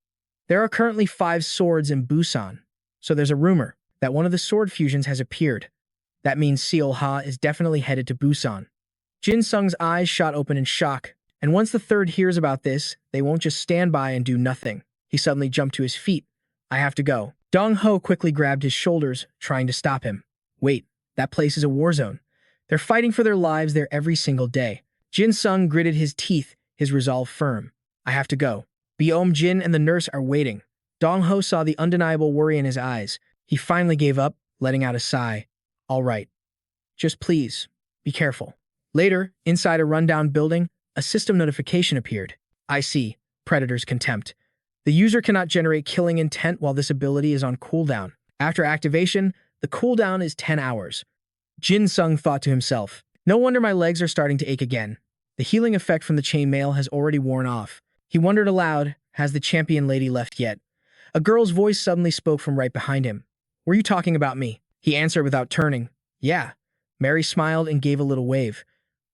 There are currently 5 swords in Busan, so there's a rumor that one of the sword fusions has appeared. That means Seol-ha is definitely headed to Busan. Jin Sung's eyes shot open in shock, and once the 3rd hears about this, they won't just stand by and do nothing. He suddenly jumped to his feet. I have to go. Dong Ho quickly grabbed his shoulders, trying to stop him. Wait, that place is a war zone. They're fighting for their lives there every single day. Jin Sung gritted his teeth, his resolve firm. I have to go. Jin and the nurse are waiting. Dong-ho saw the undeniable worry in his eyes. He finally gave up, letting out a sigh. All right. Just please, be careful. Later, inside a rundown building, a system notification appeared. I see. Predator's Contempt. The user cannot generate killing intent while this ability is on cooldown. After activation, the cooldown is 10 hours. Jin Sung thought to himself, no wonder my legs are starting to ache again. The healing effect from the chainmail has already worn off. He wondered aloud, has the champion lady left yet? A girl's voice suddenly spoke from right behind him. Were you talking about me? He answered without turning. Yeah. Mary smiled and gave a little wave.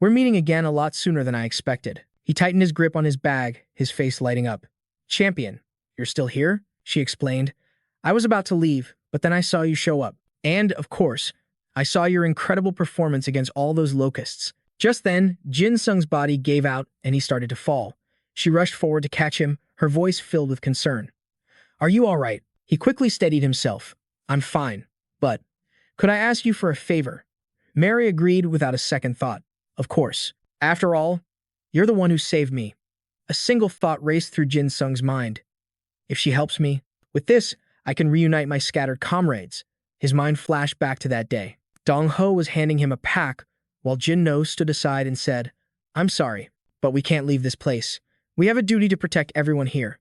We're meeting again a lot sooner than I expected. He tightened his grip on his bag, his face lighting up. Champion, you're still here? She explained. I was about to leave, but then I saw you show up. And, of course, I saw your incredible performance against all those locusts. Just then, Jin Sung's body gave out and he started to fall. She rushed forward to catch him, her voice filled with concern. Are you all right? He quickly steadied himself. I'm fine, but could I ask you for a favor? Mary agreed without a second thought. Of course. After all, you're the one who saved me. A single thought raced through Jin Sung's mind. If she helps me, with this, I can reunite my scattered comrades. His mind flashed back to that day. Dong-ho was handing him a pack, while Jin-no stood aside and said, I'm sorry, but we can't leave this place. We have a duty to protect everyone here.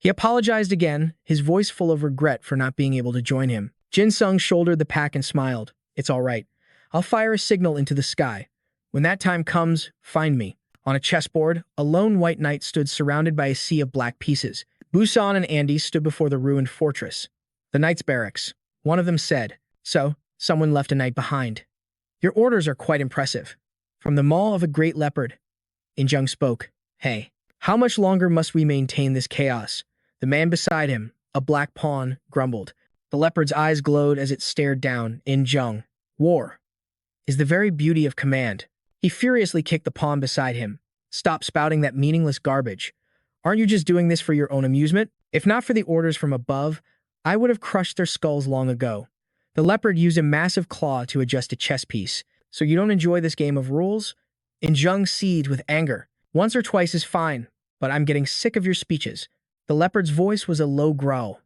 He apologized again, his voice full of regret for not being able to join him. Jin Sung shouldered the pack and smiled. It's all right. I'll fire a signal into the sky. When that time comes, find me. On a chessboard, a lone white knight stood surrounded by a sea of black pieces. Busan and Andy stood before the ruined fortress. The knight's barracks. One of them said, So, someone left a knight behind. Your orders are quite impressive. From the maw of a great leopard. In-jung spoke. Hey, how much longer must we maintain this chaos? The man beside him, a black pawn, grumbled. The leopard's eyes glowed as it stared down. In-jung. War is the very beauty of command. He furiously kicked the pawn beside him. Stop spouting that meaningless garbage. Aren't you just doing this for your own amusement? If not for the orders from above, I would have crushed their skulls long ago. The leopard used a massive claw to adjust a chess piece. So you don't enjoy this game of rules? In-jung seethed with anger. Once or twice is fine, but I'm getting sick of your speeches. The leopard's voice was a low growl.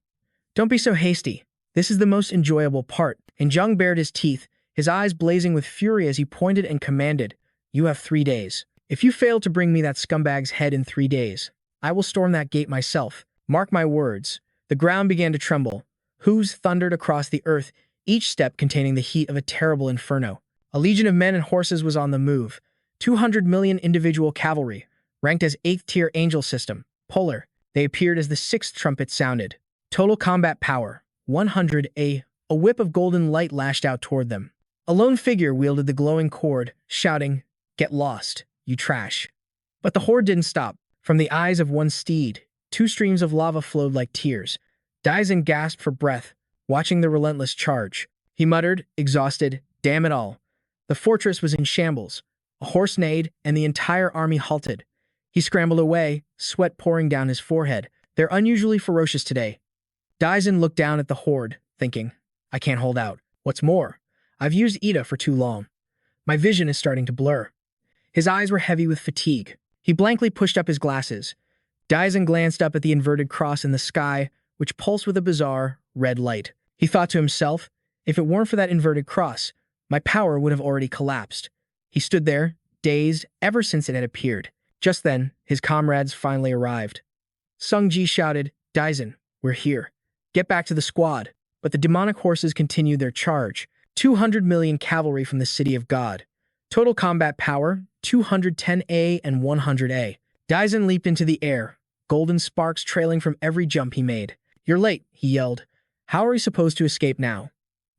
Don't be so hasty. This is the most enjoyable part. In-jung bared his teeth, his eyes blazing with fury as he pointed and commanded, You have 3 days. If you fail to bring me that scumbag's head in 3 days, I will storm that gate myself. Mark my words. The ground began to tremble. Hooves thundered across the earth, each step containing the heat of a terrible inferno. A legion of men and horses was on the move. 200 million individual cavalry, ranked as 8th-tier angel system, polar. They appeared as the 6th trumpet sounded. Total combat power, 100 A. A whip of golden light lashed out toward them. A lone figure wielded the glowing cord, shouting, Get lost, you trash. But the horde didn't stop. From the eyes of one steed, 2 streams of lava flowed like tears. Daisen gasped for breath, watching the relentless charge. He muttered, exhausted, Damn it all. The fortress was in shambles. A horse neighed, and the entire army halted. He scrambled away, sweat pouring down his forehead. They're unusually ferocious today. Daisen looked down at the horde, thinking, I can't hold out. What's more, I've used Ida for too long. My vision is starting to blur. His eyes were heavy with fatigue. He blankly pushed up his glasses. Daisen glanced up at the inverted cross in the sky, which pulsed with a bizarre, red light. He thought to himself, if it weren't for that inverted cross, my power would have already collapsed. He stood there, dazed, ever since it had appeared. Just then, his comrades finally arrived. Sung-ji shouted, Daisen, we're here. Get back to the squad. But the demonic horses continued their charge. 200 million cavalry from the city of God. Total combat power, 210A and 100A. Daisen leaped into the air, golden sparks trailing from every jump he made. You're late, he yelled. How are we supposed to escape now?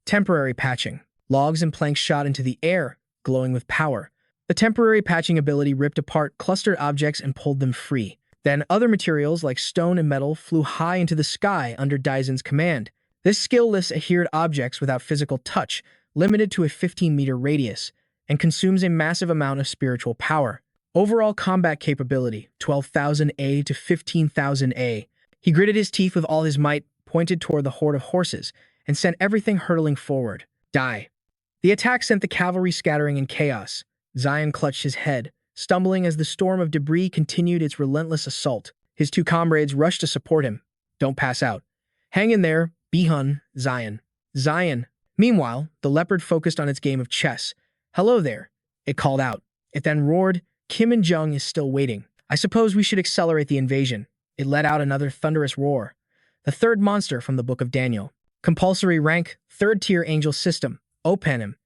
Temporary patching. Logs and planks shot into the air, glowing with power. The temporary patching ability ripped apart clustered objects and pulled them free. Then other materials like stone and metal flew high into the sky under Daisen's command. This skill lifts adhered objects without physical touch, limited to a 15-meter radius, and consumes a massive amount of spiritual power. Overall combat capability, 12,000A to 15,000A. He gritted his teeth with all his might, pointed toward the horde of horses, and sent everything hurtling forward. Die. The attack sent the cavalry scattering in chaos. Zion clutched his head, stumbling as the storm of debris continued its relentless assault. His 2 comrades rushed to support him. Don't pass out. Hang in there, Bihun, Zion. Zion. Meanwhile, the leopard focused on its game of chess. Hello there, it called out. It then roared, Kim and Jung is still waiting. I suppose we should accelerate the invasion. It let out another thunderous roar. The third monster from the Book of Daniel. Compulsory rank, third-tier angel system. Open him.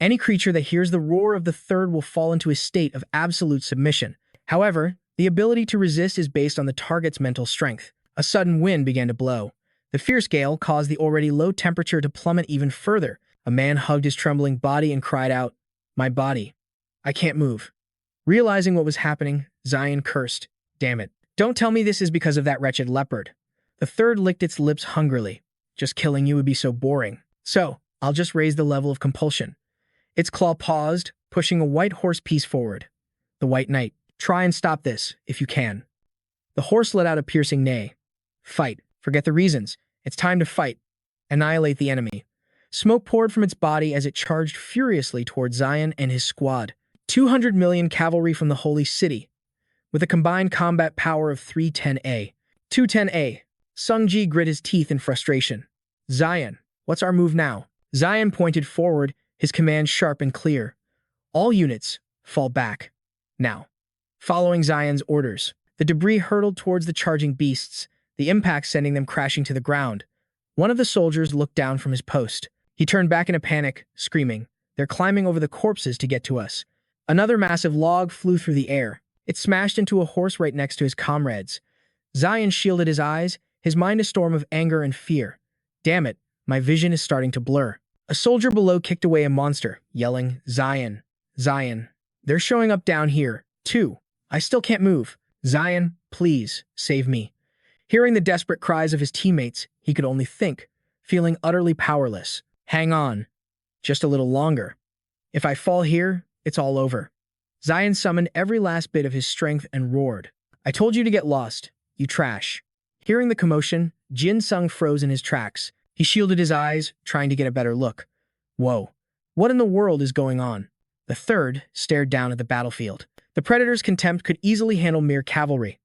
Any creature that hears the roar of the third will fall into a state of absolute submission. However, the ability to resist is based on the target's mental strength. A sudden wind began to blow. The fierce gale caused the already low temperature to plummet even further. A man hugged his trembling body and cried out, My body. I can't move. Realizing what was happening, Zion cursed. Damn it. Don't tell me this is because of that wretched leopard. The third licked its lips hungrily. Just killing you would be so boring. So, I'll just raise the level of compulsion. Its claw paused, pushing a white horse piece forward. The White Knight. Try and stop this, if you can. The horse let out a piercing neigh. Fight. Forget the reasons. It's time to fight. Annihilate the enemy. Smoke poured from its body as it charged furiously toward Zion and his squad. 200 million cavalry from the Holy City, with a combined combat power of 310A. 210A. Sung-ji grit his teeth in frustration. Zion, what's our move now? Zion pointed forward, his command sharp and clear. All units, fall back. Now. Following Zion's orders, the debris hurtled towards the charging beasts, the impact sending them crashing to the ground. One of the soldiers looked down from his post. He turned back in a panic, screaming, They're climbing over the corpses to get to us. Another massive log flew through the air. It smashed into a horse right next to his comrades. Zion shielded his eyes, his mind a storm of anger and fear. Damn it, my vision is starting to blur. A soldier below kicked away a monster, yelling, Zion, Zion. They're showing up down here, too. I still can't move. Zion, please, save me. Hearing the desperate cries of his teammates, he could only think, feeling utterly powerless. Hang on. Just a little longer. If I fall here, it's all over. Zion summoned every last bit of his strength and roared. I told you to get lost, you trash. Hearing the commotion, Jin Sung froze in his tracks. He shielded his eyes, trying to get a better look. Whoa. What in the world is going on? The third stared down at the battlefield. The Predator's contempt could easily handle mere cavalry.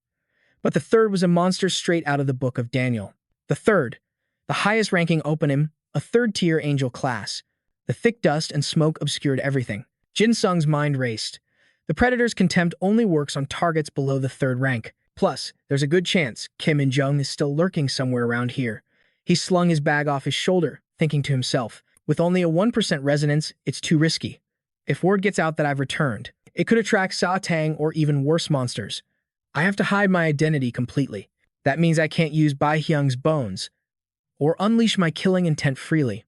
But the third was a monster straight out of the Book of Daniel. The third, the highest-ranking Opanim, a third-tier angel class. The thick dust and smoke obscured everything. Jin Sung's mind raced. The Predator's contempt only works on targets below the third rank. Plus, there's a good chance Kim and Jung is still lurking somewhere around here. He slung his bag off his shoulder, thinking to himself, with only a 1% resonance, it's too risky. If word gets out that I've returned, it could attract Sa Tang or even worse monsters. I have to hide my identity completely. That means I can't use Bai Hyung's bones, or unleash my killing intent freely.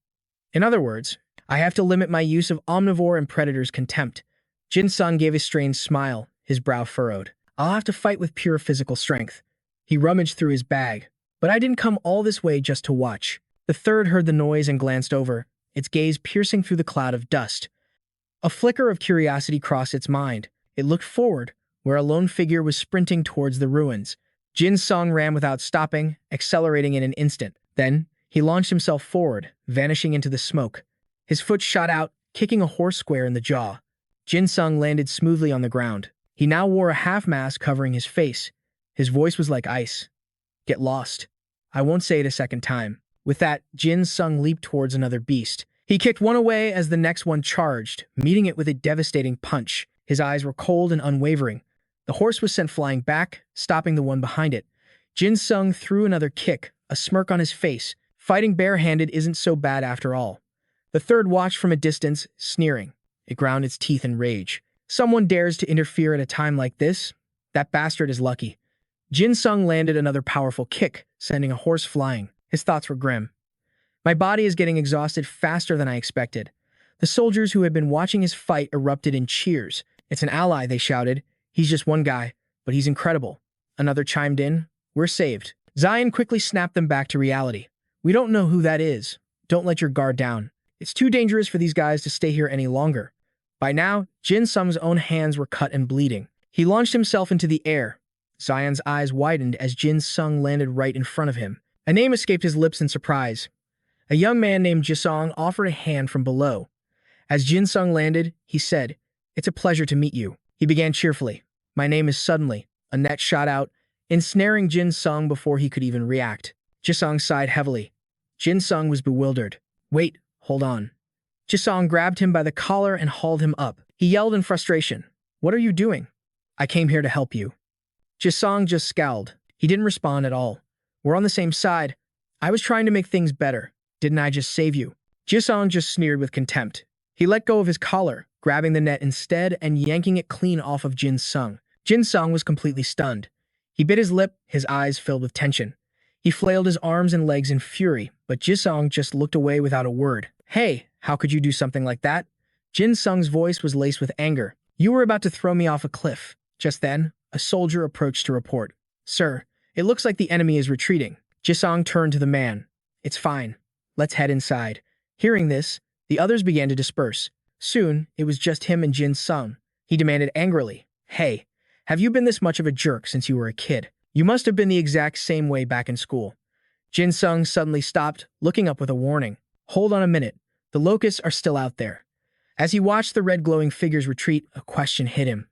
In other words, I have to limit my use of omnivore and predator's contempt. Jin Sung gave a strange smile, his brow furrowed. I'll have to fight with pure physical strength. He rummaged through his bag. But I didn't come all this way just to watch. The third heard the noise and glanced over, its gaze piercing through the cloud of dust. A flicker of curiosity crossed its mind. It looked forward, where a lone figure was sprinting towards the ruins. Jin Sung ran without stopping, accelerating in an instant. Then, he launched himself forward, vanishing into the smoke. His foot shot out, kicking a horse square in the jaw. Jin Sung landed smoothly on the ground. He now wore a half-mask covering his face. His voice was like ice. Get lost. I won't say it a second time. With that, Jin Sung leaped towards another beast. He kicked one away as the next one charged, meeting it with a devastating punch. His eyes were cold and unwavering. The horse was sent flying back, stopping the one behind it. Jin Sung threw another kick, a smirk on his face. Fighting barehanded isn't so bad after all. The third watched from a distance, sneering. It ground its teeth in rage. Someone dares to interfere at a time like this? That bastard is lucky. Jin Sung landed another powerful kick, sending a horse flying. His thoughts were grim. My body is getting exhausted faster than I expected. The soldiers who had been watching his fight erupted in cheers. It's an ally, they shouted. He's just one guy, but he's incredible. Another chimed in. We're saved. Zion quickly snapped them back to reality. We don't know who that is. Don't let your guard down. It's too dangerous for these guys to stay here any longer. By now, Jin Sung's own hands were cut and bleeding. He launched himself into the air. Zion's eyes widened as Jin Sung landed right in front of him. A name escaped his lips in surprise. A young man named Jisong offered a hand from below. As Jin Sung landed, he said, It's a pleasure to meet you. He began cheerfully. My name is Suddenly. A net shot out, ensnaring Jin Sung before he could even react. Jisung sighed heavily. Jin Sung was bewildered. Wait, hold on. Jisung grabbed him by the collar and hauled him up. He yelled in frustration. What are you doing? I came here to help you. Jisung just scowled. He didn't respond at all. We're on the same side. I was trying to make things better. Didn't I just save you? Jisung just sneered with contempt. He let go of his collar, grabbing the net instead and yanking it clean off of Jin Sung. Jin Sung was completely stunned. He bit his lip, his eyes filled with tension. He flailed his arms and legs in fury, but Jisung just looked away without a word. Hey, how could you do something like that? Jin Sung's voice was laced with anger. You were about to throw me off a cliff. Just then, a soldier approached to report. Sir, it looks like the enemy is retreating. Jisung turned to the man. It's fine. Let's head inside. Hearing this, the others began to disperse. Soon, it was just him and Jin Sung. He demanded angrily, Hey, have you been this much of a jerk since you were a kid? You must have been the exact same way back in school. Jin Sung suddenly stopped, looking up with a warning. Hold on a minute. The locusts are still out there. As he watched the red glowing figures retreat, a question hit him.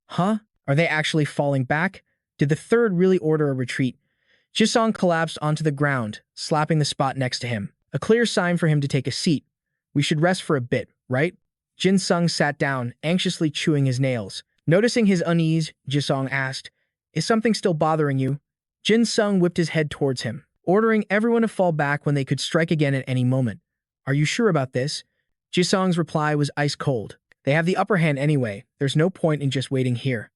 Huh? Are they actually falling back? Did the third really order a retreat? Jisung collapsed onto the ground, slapping the spot next to him. A clear sign for him to take a seat. We should rest for a bit, right? Jin Sung sat down, anxiously chewing his nails. Noticing his unease, Jisung asked, Is something still bothering you? Jin Sung whipped his head towards him, ordering everyone to fall back when they could strike again at any moment. Are you sure about this? Jisung's reply was ice cold. They have the upper hand anyway. There's no point in just waiting here.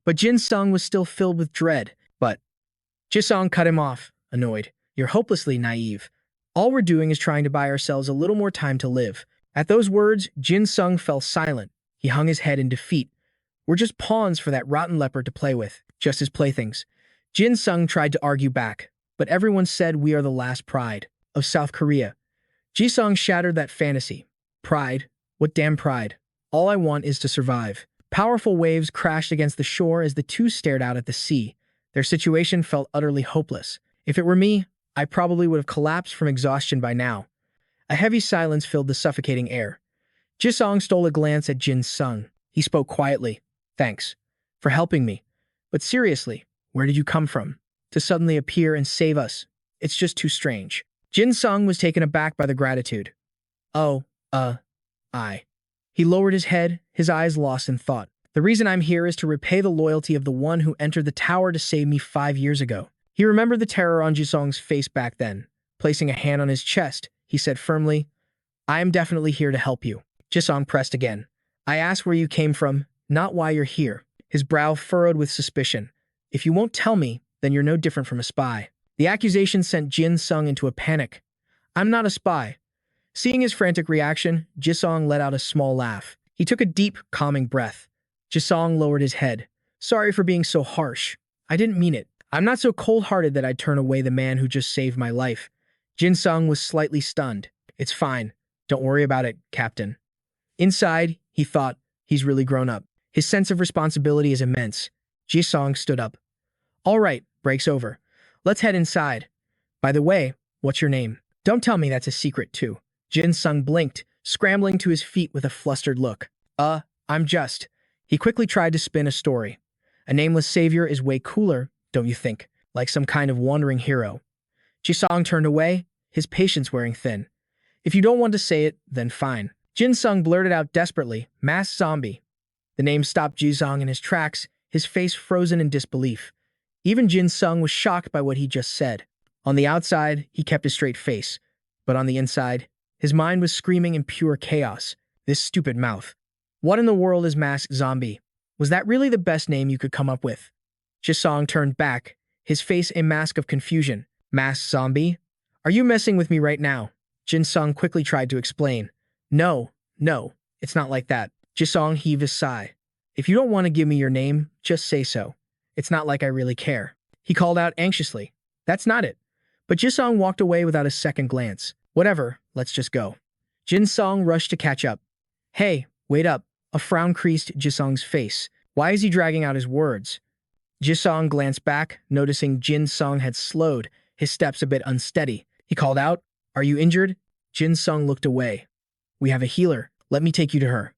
But Jin Sung was still filled with dread. But Jisung cut him off, annoyed. You're hopelessly naive. All we're doing is trying to buy ourselves a little more time to live. At those words, Jin Sung fell silent. He hung his head in defeat. We're just pawns for that rotten leopard to play with, just his playthings. Jin Sung tried to argue back, but everyone said we are the last pride of South Korea. Jisung shattered that fantasy. Pride? What damn pride? All I want is to survive. Powerful waves crashed against the shore as the two stared out at the sea. Their situation felt utterly hopeless. If it were me, I probably would have collapsed from exhaustion by now. A heavy silence filled the suffocating air. Jisung stole a glance at Jin Sung. He spoke quietly. Thanks for helping me. But seriously, where did you come from? To suddenly appear and save us. It's just too strange. Jin Sung was taken aback by the gratitude. Oh, I. He lowered his head, his eyes lost in thought. The reason I'm here is to repay the loyalty of the one who entered the tower to save me 5 years ago. He remembered the terror on Jisung's face back then. Placing a hand on his chest, he said firmly, I am definitely here to help you. Jisung pressed again. I asked where you came from, not why you're here. His brow furrowed with suspicion. If you won't tell me, then you're no different from a spy. The accusation sent Jin Sung into a panic. I'm not a spy. Seeing his frantic reaction, Jisung let out a small laugh. He took a deep, calming breath. Jisung lowered his head. Sorry for being so harsh. I didn't mean it. I'm not so cold-hearted that I'd turn away the man who just saved my life. Jin Sung was slightly stunned. It's fine. Don't worry about it, Captain. Inside, he thought, he's really grown up. His sense of responsibility is immense. Jisung stood up. All right, break's over. Let's head inside. By the way, what's your name? Don't tell me that's a secret, too. Jin Sung blinked, scrambling to his feet with a flustered look. I'm just. He quickly tried to spin a story. A nameless savior is way cooler, don't you think? Like some kind of wandering hero. Jisung turned away, his patience wearing thin. If you don't want to say it, then fine. Jin Sung blurted out desperately, Masked Zombie. The name stopped Jisung in his tracks, his face frozen in disbelief. Even Jin Sung was shocked by what he just said. On the outside, he kept a straight face. But on the inside, his mind was screaming in pure chaos. This stupid mouth. What in the world is Masked Zombie? Was that really the best name you could come up with? Jisung turned back, his face a mask of confusion. Masked Zombie? Are you messing with me right now? Jin Sung quickly tried to explain. No, it's not like that. Jisung heaved a sigh. If you don't want to give me your name, just say so. It's not like I really care. He called out anxiously. That's not it. But Jisung walked away without a second glance. Whatever, let's just go. Jin Sung rushed to catch up. Hey, wait up. A frown creased Jisung's face. Why is he dragging out his words? Jisung glanced back, noticing Jin Sung had slowed, his steps a bit unsteady. He called out, Are you injured? Jin Sung looked away. We have a healer. Let me take you to her.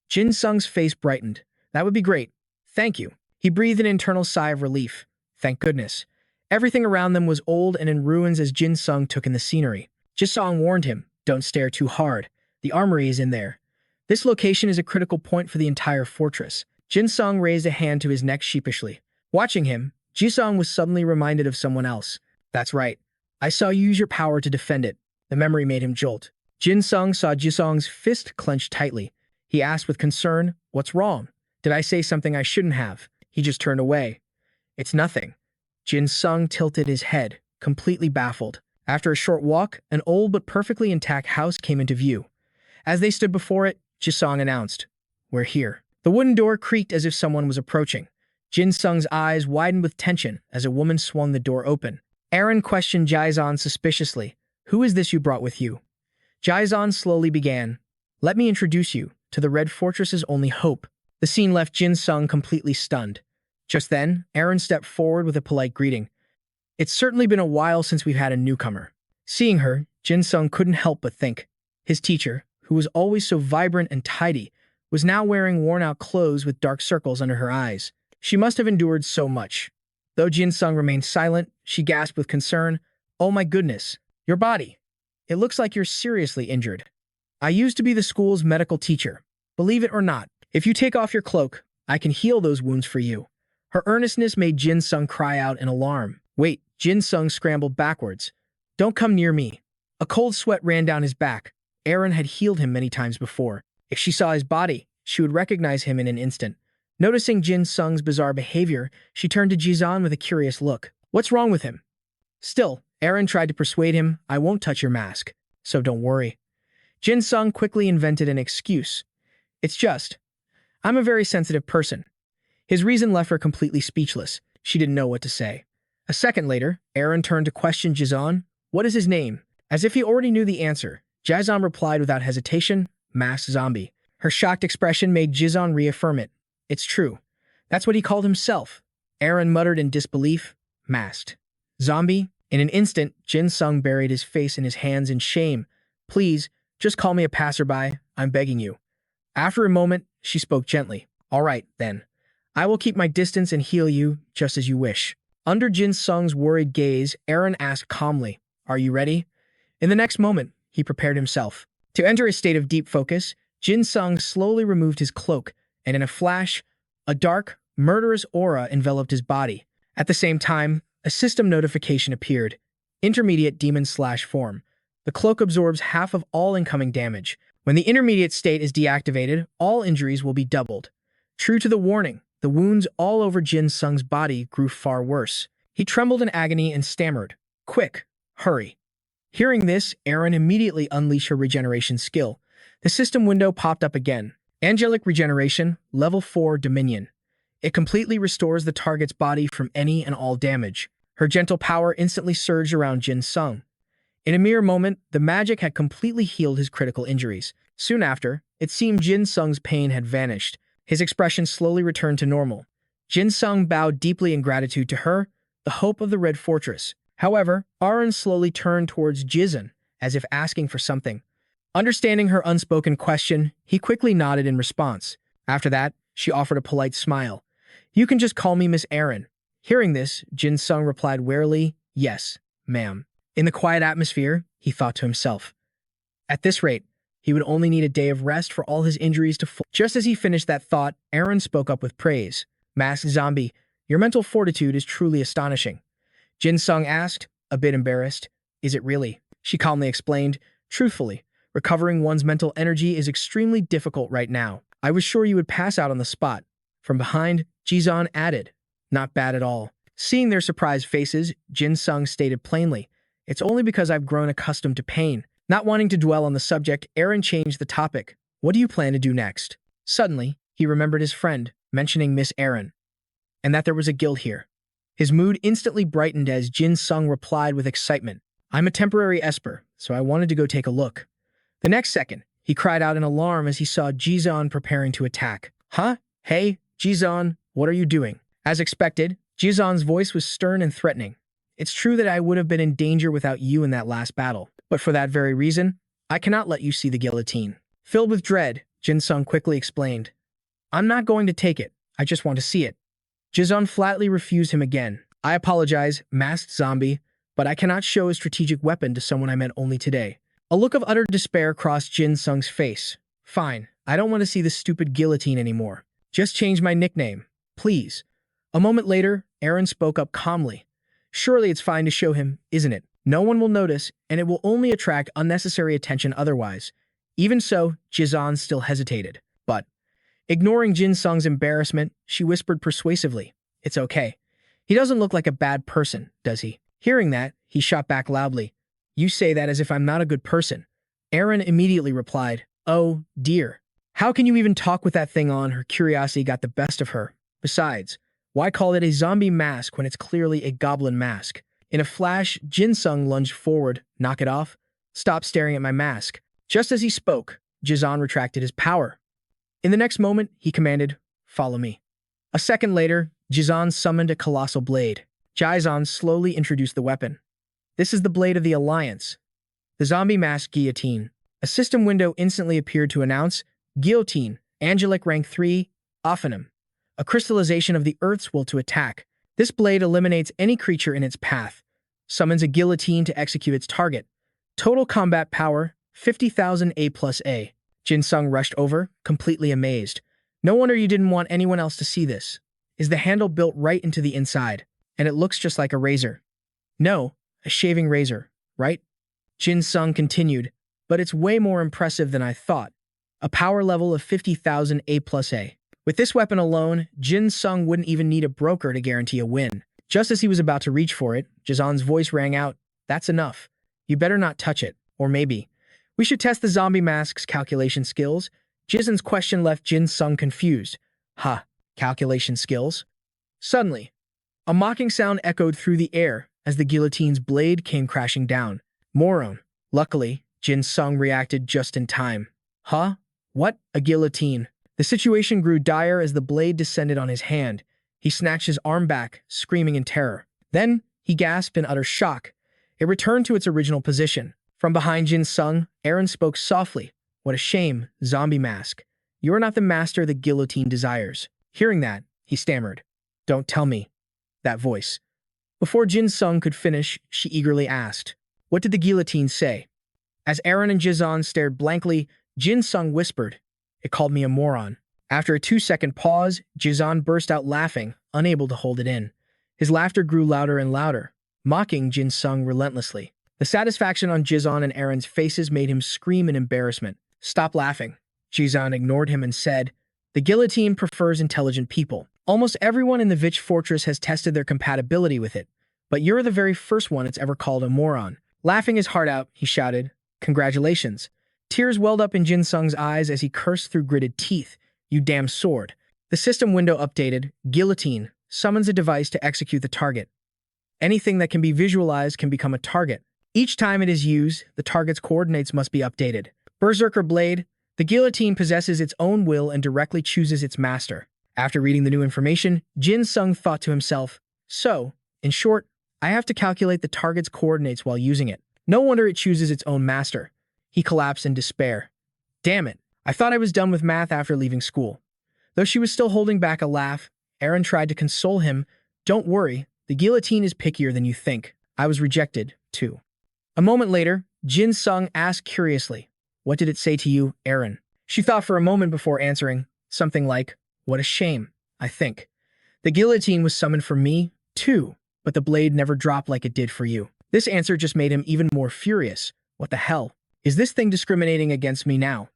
Jin Sung's face brightened. That would be great. Thank you. He breathed an internal sigh of relief. Thank goodness. Everything around them was old and in ruins as Jin Sung took in the scenery. Jin Sung warned him, "Don't stare too hard. The armory is in there." This location is a critical point for the entire fortress. Jin Sung raised a hand to his neck sheepishly. Watching him, Ji Sung was suddenly reminded of someone else. "That's right. I saw you use your power to defend it." The memory made him jolt. Jin Sung saw Ji Sung's fist clenched tightly. He asked with concern, "What's wrong? Did I say something I shouldn't have?" He just turned away. "It's nothing." Jin Sung tilted his head, completely baffled. After a short walk, an old but perfectly intact house came into view. As they stood before it, Ji Sung announced, "We're here." The wooden door creaked as if someone was approaching. Jin Sung's eyes widened with tension as a woman swung the door open. Aaron questioned Jaizan suspiciously. "Who is this you brought with you?" Jaizan slowly began, "Let me introduce you to the Red Fortress's only hope." The scene left Jin Sung completely stunned. Just then, Aaron stepped forward with a polite greeting. "It's certainly been a while since we've had a newcomer." Seeing her, Jin Sung couldn't help but think. His teacher, who was always so vibrant and tidy, was now wearing worn-out clothes with dark circles under her eyes. She must have endured so much. Though Jin Sung remained silent, she gasped with concern, "Oh my goodness, your body. It looks like you're seriously injured." "I used to be the school's medical teacher. Believe it or not, if you take off your cloak, I can heal those wounds for you." Her earnestness made Jin Sung cry out in alarm. "Wait," Jin Sung scrambled backwards. "Don't come near me." A cold sweat ran down his back. Aaron had healed him many times before. If she saw his body, she would recognize him in an instant. Noticing Jin Sung's bizarre behavior, she turned to Jizan with a curious look. "What's wrong with him?" Still, Aaron tried to persuade him, "I won't touch your mask, so don't worry." Jin Sung quickly invented an excuse. "It's just, I'm a very sensitive person." His reason left her completely speechless. She didn't know what to say. A second later, Aaron turned to question Jizan. "What is his name?" As if he already knew the answer, Jizan replied without hesitation, "Masked Zombie." Her shocked expression made Jizan reaffirm it. "It's true. That's what he called himself." Aaron muttered in disbelief, "Masked Zombie?" In an instant, Jin Sung buried his face in his hands in shame. "Please, just call me a passerby. I'm begging you." After a moment, she spoke gently. "All right, then. I will keep my distance and heal you, just as you wish." Under Jin Sung's worried gaze, Aaron asked calmly, "Are you ready?" In the next moment, he prepared himself. To enter a state of deep focus, Jin Sung slowly removed his cloak, and in a flash, a dark, murderous aura enveloped his body. At the same time, a system notification appeared. Intermediate demon/form. The cloak absorbs half of all incoming damage. When the intermediate state is deactivated, all injuries will be doubled. True to the warning, the wounds all over Jin Sung's body grew far worse. He trembled in agony and stammered, "Quick, hurry." Hearing this, Aaron immediately unleashed her regeneration skill. The system window popped up again. Angelic Regeneration, Level 4 Dominion. It completely restores the target's body from any and all damage. Her gentle power instantly surged around Jin Sung. In a mere moment, the magic had completely healed his critical injuries. Soon after, it seemed Jin Sung's pain had vanished. His expression slowly returned to normal. Jin Sung bowed deeply in gratitude to her, the hope of the Red Fortress. However, Aaron slowly turned towards Jizan, as if asking for something. Understanding her unspoken question, he quickly nodded in response. After that, she offered a polite smile. "You can just call me Miss Aaron." Hearing this, Jin Sung replied warily, "Yes, ma'am." In the quiet atmosphere, he thought to himself. At this rate, he would only need a day of rest for all his injuries to full. Just as he finished that thought, Aaron spoke up with praise. "Masked Zombie, your mental fortitude is truly astonishing." Jin Sung asked, a bit embarrassed, "Is it really?" She calmly explained, "Truthfully, recovering one's mental energy is extremely difficult right now. I was sure you would pass out on the spot." From behind, Jizan added, "Not bad at all." Seeing their surprised faces, Jin Sung stated plainly, "It's only because I've grown accustomed to pain." Not wanting to dwell on the subject, Aaron changed the topic. "What do you plan to do next?" Suddenly, he remembered his friend, mentioning Miss Aaron, and that there was a guild here. His mood instantly brightened as Jin Sung replied with excitement, "I'm a temporary Esper, so I wanted to go take a look." The next second, he cried out in alarm as he saw Jizan preparing to attack. "Huh? Hey, Jizan, what are you doing?" As expected, Jizan's voice was stern and threatening. "It's true that I would have been in danger without you in that last battle, but for that very reason, I cannot let you see the guillotine." Filled with dread, Jin Sung quickly explained, "I'm not going to take it, I just want to see it." Jizan flatly refused him again. I apologize, masked zombie, but I cannot show a strategic weapon to someone I met only today. A look of utter despair crossed Jin Sung's face. Fine, I don't want to see this stupid guillotine anymore. Just change my nickname, please. A moment later, Aaron spoke up calmly. Surely it's fine to show him, isn't it? No one will notice, and it will only attract unnecessary attention otherwise. Even so, Jizan still hesitated. But, ignoring Jin Sung's embarrassment, she whispered persuasively, "It's okay. He doesn't look like a bad person, does he?" Hearing that, he shot back loudly, "You say that as if I'm not a good person." Aaron immediately replied, "Oh, dear. How can you even talk with that thing on?" Her curiosity got the best of her. Besides, why call it a zombie mask when it's clearly a goblin mask? In a flash, Jin Sung lunged forward. "Knock it off. Stop staring at my mask." Just as he spoke, Jizan retracted his power. In the next moment, he commanded, "Follow me." A second later, Jizan summoned a colossal blade. Jizan slowly introduced the weapon. "This is the blade of the Alliance. The zombie mask guillotine." A system window instantly appeared to announce, "Guillotine, Angelic Rank 3, Ophanim. A crystallization of the Earth's will to attack. This blade eliminates any creature in its path. Summons a guillotine to execute its target. Total combat power, 50,000 A plus A." Jin Sung rushed over, completely amazed. "No wonder you didn't want anyone else to see this. Is the handle built right into the inside? And it looks just like a razor." "No, a shaving razor, right?" Jin Sung continued, "But it's way more impressive than I thought. A power level of 50,000 A plus A. With this weapon alone, Jin Sung wouldn't even need a broker to guarantee a win." Just as he was about to reach for it, Jizan's voice rang out, "That's enough. You better not touch it. Or maybe we should test the zombie mask's calculation skills." Jizan's question left Jin Sung confused. "Huh, calculation skills?" Suddenly, a mocking sound echoed through the air as the guillotine's blade came crashing down. "Moron." Luckily, Jin Sung reacted just in time. "Huh? What? A guillotine?" The situation grew dire as the blade descended on his hand. He snatched his arm back, screaming in terror. Then, he gasped in utter shock. It returned to its original position. From behind Jin Sung, Aaron spoke softly. "What a shame, zombie mask. You are not the master the guillotine desires." Hearing that, he stammered, "Don't tell me." That voice. Before Jin Sung could finish, she eagerly asked, "What did the guillotine say?" As Aaron and Jizan stared blankly, Jin Sung whispered, "It called me a moron." After a 2-second pause, Jizan burst out laughing, unable to hold it in. His laughter grew louder and louder, mocking Jin Sung relentlessly. The satisfaction on Jizan and Aaron's faces made him scream in embarrassment. "Stop laughing." Jizan ignored him and said, "The guillotine prefers intelligent people. Almost everyone in the Vich Fortress has tested their compatibility with it, but you're the very first one it's ever called a moron." Laughing his heart out, he shouted, "Congratulations." Tears welled up in Jin Sung's eyes as he cursed through gritted teeth. "You damn sword." The system window updated. Guillotine summons a device to execute the target. Anything that can be visualized can become a target. Each time it is used, the target's coordinates must be updated. Berserker Blade. The guillotine possesses its own will and directly chooses its master. After reading the new information, Jin Sung thought to himself, "So, in short, I have to calculate the target's coordinates while using it. No wonder it chooses its own master." He collapsed in despair. "Damn it. I thought I was done with math after leaving school." Though she was still holding back a laugh, Aaron tried to console him. "Don't worry, the guillotine is pickier than you think. I was rejected, too." A moment later, Jin Sung asked curiously, "What did it say to you, Aaron?" She thought for a moment before answering, something like, "What a shame, I think. The guillotine was summoned for me, too, but the blade never dropped like it did for you." This answer just made him even more furious. What the hell? Is this thing discriminating against me now?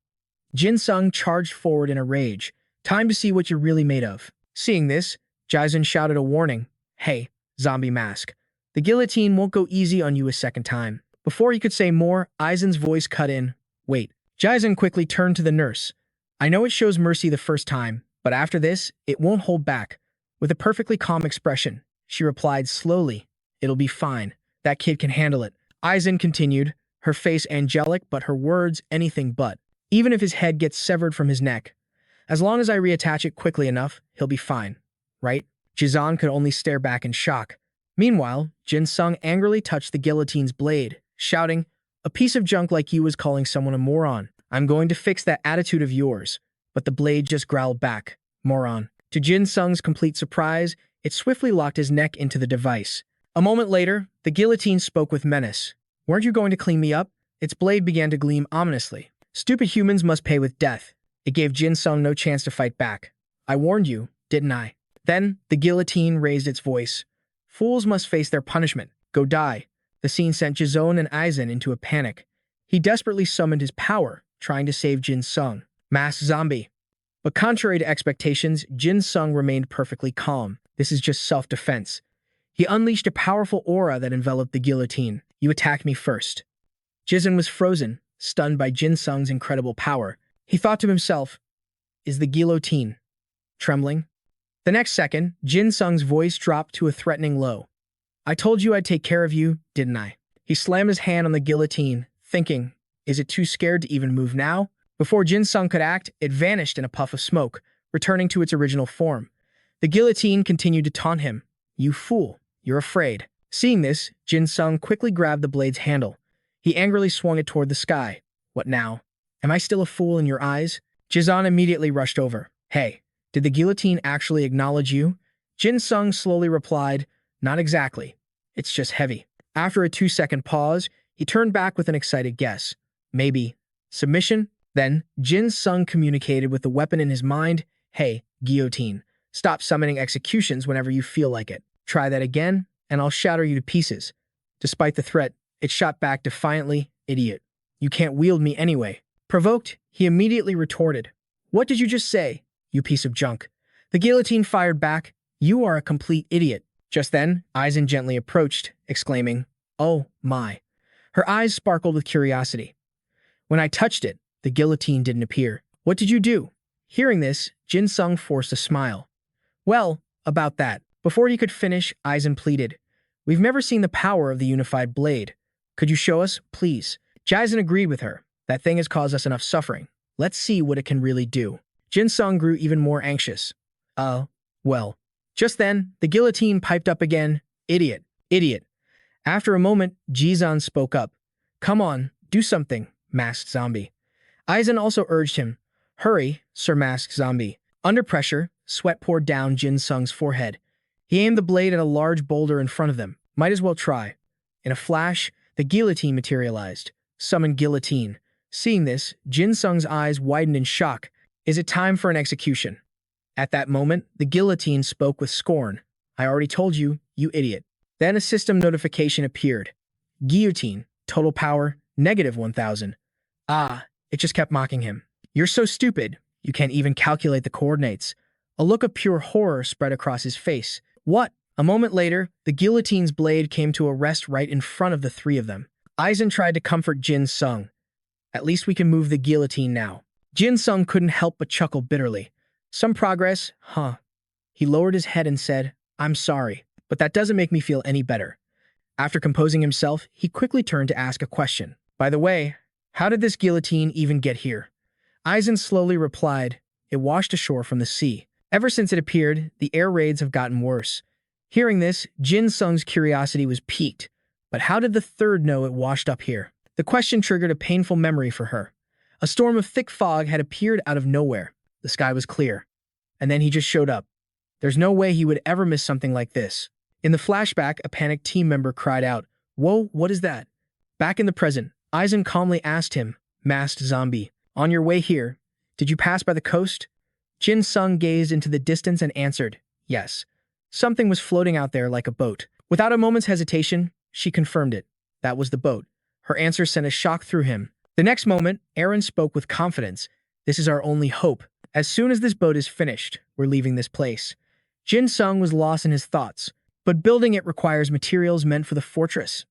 Jin Sung charged forward in a rage. "Time to see what you're really made of." Seeing this, Jizan shouted a warning. "Hey, zombie mask. The guillotine won't go easy on you a second time." Before he could say more, Aizen's voice cut in. "Wait." Jizan quickly turned to the nurse. "I know it shows mercy the first time, but after this, it won't hold back." With a perfectly calm expression, she replied slowly, "It'll be fine. That kid can handle it." Aizen continued, her face angelic but her words anything but. "Even if his head gets severed from his neck, as long as I reattach it quickly enough, he'll be fine, right?" Jizan could only stare back in shock. Meanwhile, Jin Sung angrily touched the guillotine's blade, shouting, "A piece of junk like you is calling someone a moron. I'm going to fix that attitude of yours." But the blade just growled back, "Moron." To Jin Sung's complete surprise, It swiftly locked his neck into the device. A moment later, the guillotine spoke with menace. "Weren't you going to clean me up?" Its blade began to gleam ominously. "Stupid humans must pay with death." It gave Jin Sung no chance to fight back. "I warned you, didn't I?" Then, the guillotine raised its voice. "Fools must face their punishment. Go die." The scene sent Jizon and Aizen into a panic. He desperately summoned his power, trying to save Jin Sung. Masked zombie. But contrary to expectations, Jin Sung remained perfectly calm. This is just self-defense. He unleashed a powerful aura that enveloped the guillotine. "You attacked me first." Jizon was frozen, stunned by Jin Sung's incredible power. He thought to himself, "Is the guillotine trembling?" The next second, Jin Sung's voice dropped to a threatening low. "I told you I'd take care of you, didn't I?" He slammed his hand on the guillotine, thinking, "Is it too scared to even move now?" Before Jin Sung could act, it vanished in a puff of smoke, returning to its original form. The guillotine continued to taunt him. "You fool, you're afraid." Seeing this, Jin Sung quickly grabbed the blade's handle. He angrily swung it toward the sky. "What now? Am I still a fool in your eyes?" Jizon immediately rushed over. "Hey, did the guillotine actually acknowledge you?" Jin Sung slowly replied, "Not exactly. It's just heavy." After a 2-second pause, he turned back with an excited guess. "Maybe submission?" Then, Jin Sung communicated with the weapon in his mind. "Hey, guillotine, stop summoning executions whenever you feel like it. Try that again, and I'll shatter you to pieces." Despite the threat, it shot back defiantly, "Idiot. You can't wield me anyway." Provoked, he immediately retorted, "What did you just say, you piece of junk?" The guillotine fired back, "You are a complete idiot." Just then, Aizen gently approached, exclaiming, "Oh, my." Her eyes sparkled with curiosity. "When I touched it, the guillotine didn't appear. What did you do?" Hearing this, Jin Sung forced a smile. "Well, about that." Before he could finish, Aizen pleaded, "We've never seen the power of the unified blade. Could you show us, please?" Aizen agreed with her. "That thing has caused us enough suffering. Let's see what it can really do." Jin Sung grew even more anxious. Well." Just then, the guillotine piped up again, "Idiot, idiot." After a moment, Jizon spoke up. "Come on, do something, masked zombie." Aizen also urged him. "Hurry, Sir Masked Zombie." Under pressure, sweat poured down Jin Sung's forehead. He aimed the blade at a large boulder in front of them. Might as well try. In a flash, the guillotine materialized. Summon guillotine. Seeing this, Jin Sung's eyes widened in shock. "Is it time for an execution?" At that moment, the guillotine spoke with scorn. "I already told you, you idiot." Then a system notification appeared. "Guillotine, total power, -1000. It just kept mocking him. "You're so stupid, you can't even calculate the coordinates." A look of pure horror spread across his face. "What?" A moment later, the guillotine's blade came to a rest right in front of the three of them. Aizen tried to comfort Jin Sung. "At least we can move the guillotine now." Jin Sung couldn't help but chuckle bitterly. "Some progress, huh?" He lowered his head and said, "I'm sorry, but that doesn't make me feel any better." After composing himself, he quickly turned to ask a question. "By the way, how did this guillotine even get here?" Aizen slowly replied, "It washed ashore from the sea. Ever since it appeared, the air raids have gotten worse." Hearing this, Jin Sung's curiosity was piqued. But how did the third know it washed up here? The question triggered a painful memory for her. A storm of thick fog had appeared out of nowhere. The sky was clear. And then he just showed up. There's no way he would ever miss something like this. In the flashback, a panicked team member cried out, "Whoa, what is that?" Back in the present, Aizen calmly asked him, "Masked zombie, on your way here, did you pass by the coast?" Jin Sung gazed into the distance and answered, "Yes." Something was floating out there like a boat. Without a moment's hesitation, she confirmed it. That was the boat. Her answer sent a shock through him. The next moment, Aaron spoke with confidence. "This is our only hope. As soon as this boat is finished, we're leaving this place." Jin Sung was lost in his thoughts. But building it requires materials meant for the fortress.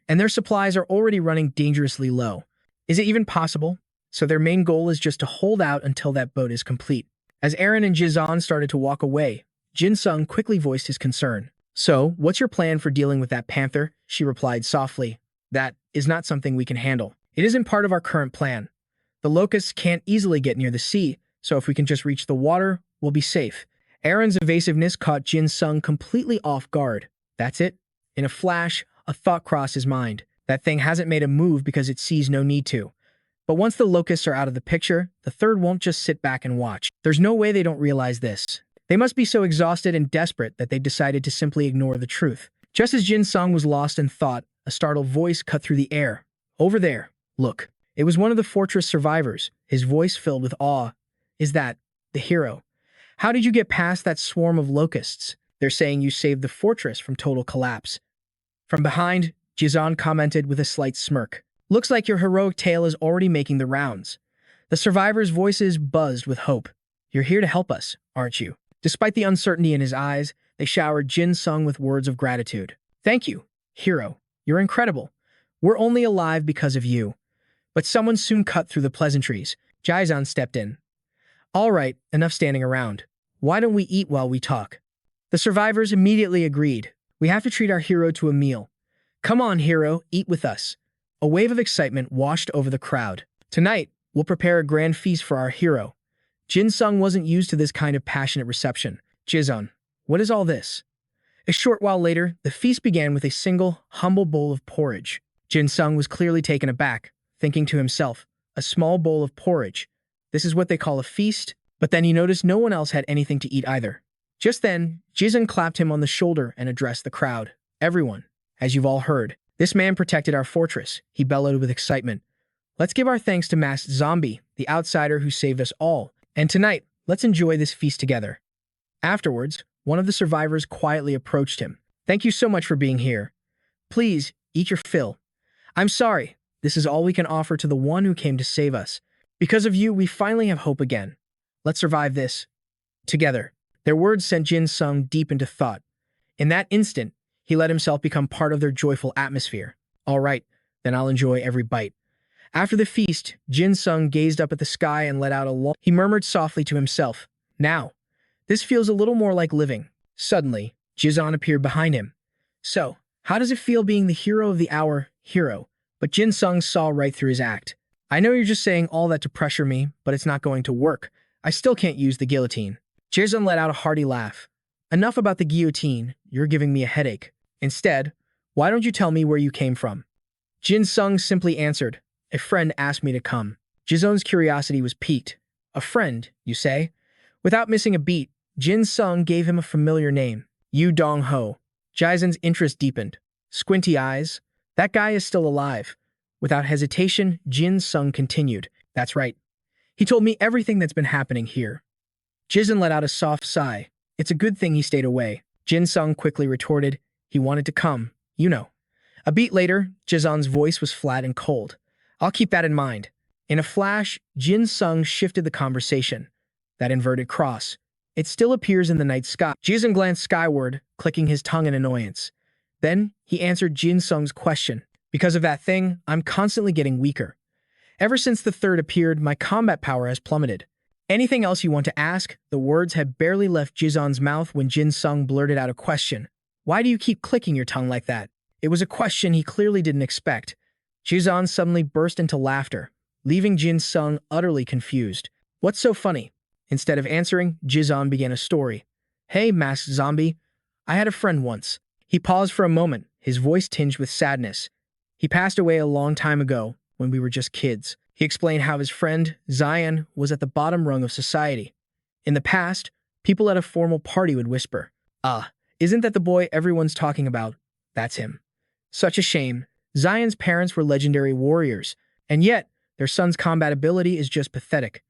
And their supplies are already running dangerously low. Is it even possible? So their main goal is just to hold out until that boat is complete. As Aaron and Jizon started to walk away, Jin Sung quickly voiced his concern. "So, what's your plan for dealing with that panther?" She replied softly. "That is not something we can handle. It isn't part of our current plan. The locusts can't easily get near the sea, so if we can just reach the water, we'll be safe." Aaron's evasiveness caught Jin Sung completely off guard. That's it. In a flash, a thought crossed his mind. That thing hasn't made a move because it sees no need to. But once the locusts are out of the picture, the third won't just sit back and watch. There's no way they don't realize this. They must be so exhausted and desperate that they decided to simply ignore the truth. Just as Jin Sung was lost in thought, a startled voice cut through the air. Over there, look. It was one of the fortress survivors, his voice filled with awe. Is that the hero? How did you get past that swarm of locusts? They're saying you saved the fortress from total collapse. From behind, Jizan commented with a slight smirk. Looks like your heroic tale is already making the rounds. The survivors' voices buzzed with hope. You're here to help us, aren't you? Despite the uncertainty in his eyes, they showered Jin Sung with words of gratitude. Thank you, hero. You're incredible. We're only alive because of you. But someone soon cut through the pleasantries. Jizan stepped in. All right, enough standing around. Why don't we eat while we talk? The survivors immediately agreed. We have to treat our hero to a meal. Come on, hero, eat with us. A wave of excitement washed over the crowd. Tonight, we'll prepare a grand feast for our hero. Jin Sung wasn't used to this kind of passionate reception. Jizan, what is all this? A short while later, the feast began with a single, humble bowl of porridge. Jin Sung was clearly taken aback, thinking to himself, a small bowl of porridge. This is what they call a feast? But then he noticed no one else had anything to eat either. Just then, Jizan clapped him on the shoulder and addressed the crowd. Everyone, as you've all heard, this man protected our fortress, he bellowed with excitement. Let's give our thanks to Masked Zombie, the outsider who saved us all. And tonight, let's enjoy this feast together. Afterwards, one of the survivors quietly approached him. Thank you so much for being here. Please, eat your fill. I'm sorry, this is all we can offer to the one who came to save us. Because of you, we finally have hope again. Let's survive this. Together. Their words sent Jin Sung deep into thought. In that instant, he let himself become part of their joyful atmosphere. All right, then I'll enjoy every bite. After the feast, Jin Sung gazed up at the sky and let out a long... He murmured softly to himself, now, this feels a little more like living. Suddenly, Jizan appeared behind him. So, how does it feel being the hero of the hour, hero? But Jin Sung saw right through his act. I know you're just saying all that to pressure me, but it's not going to work. I still can't use the guillotine. Jizan let out a hearty laugh. Enough about the guillotine, you're giving me a headache. Instead, why don't you tell me where you came from? Jin Sung simply answered, a friend asked me to come. Jizan's curiosity was piqued. A friend, you say? Without missing a beat, Jin Sung gave him a familiar name, Yu Dong-ho. Jizan's interest deepened. Squinty eyes. That guy is still alive. Without hesitation, Jin Sung continued. That's right. He told me everything that's been happening here. Jizan let out a soft sigh. It's a good thing he stayed away. Jin Sung quickly retorted. He wanted to come, you know. A beat later, Jizan's voice was flat and cold. I'll keep that in mind. In a flash, Jin Sung shifted the conversation. That inverted cross. It still appears in the night sky. Jizan glanced skyward, clicking his tongue in annoyance. Then, he answered Jin Sung's question. Because of that thing, I'm constantly getting weaker. Ever since the third appeared, my combat power has plummeted. Anything else you want to ask? The words had barely left Jizan's mouth when Jin Sung blurted out a question. Why do you keep clicking your tongue like that? It was a question he clearly didn't expect. Jizan suddenly burst into laughter, leaving Jin Sung utterly confused. What's so funny? Instead of answering, Jizan began a story. Hey, Masked Zombie. I had a friend once. He paused for a moment, his voice tinged with sadness. He passed away a long time ago, when we were just kids. He explained how his friend, Zion, was at the bottom rung of society. In the past, people at a formal party would whisper, isn't that the boy everyone's talking about? That's him. Such a shame. Zion's parents were legendary warriors, and yet, their son's combat ability is just pathetic.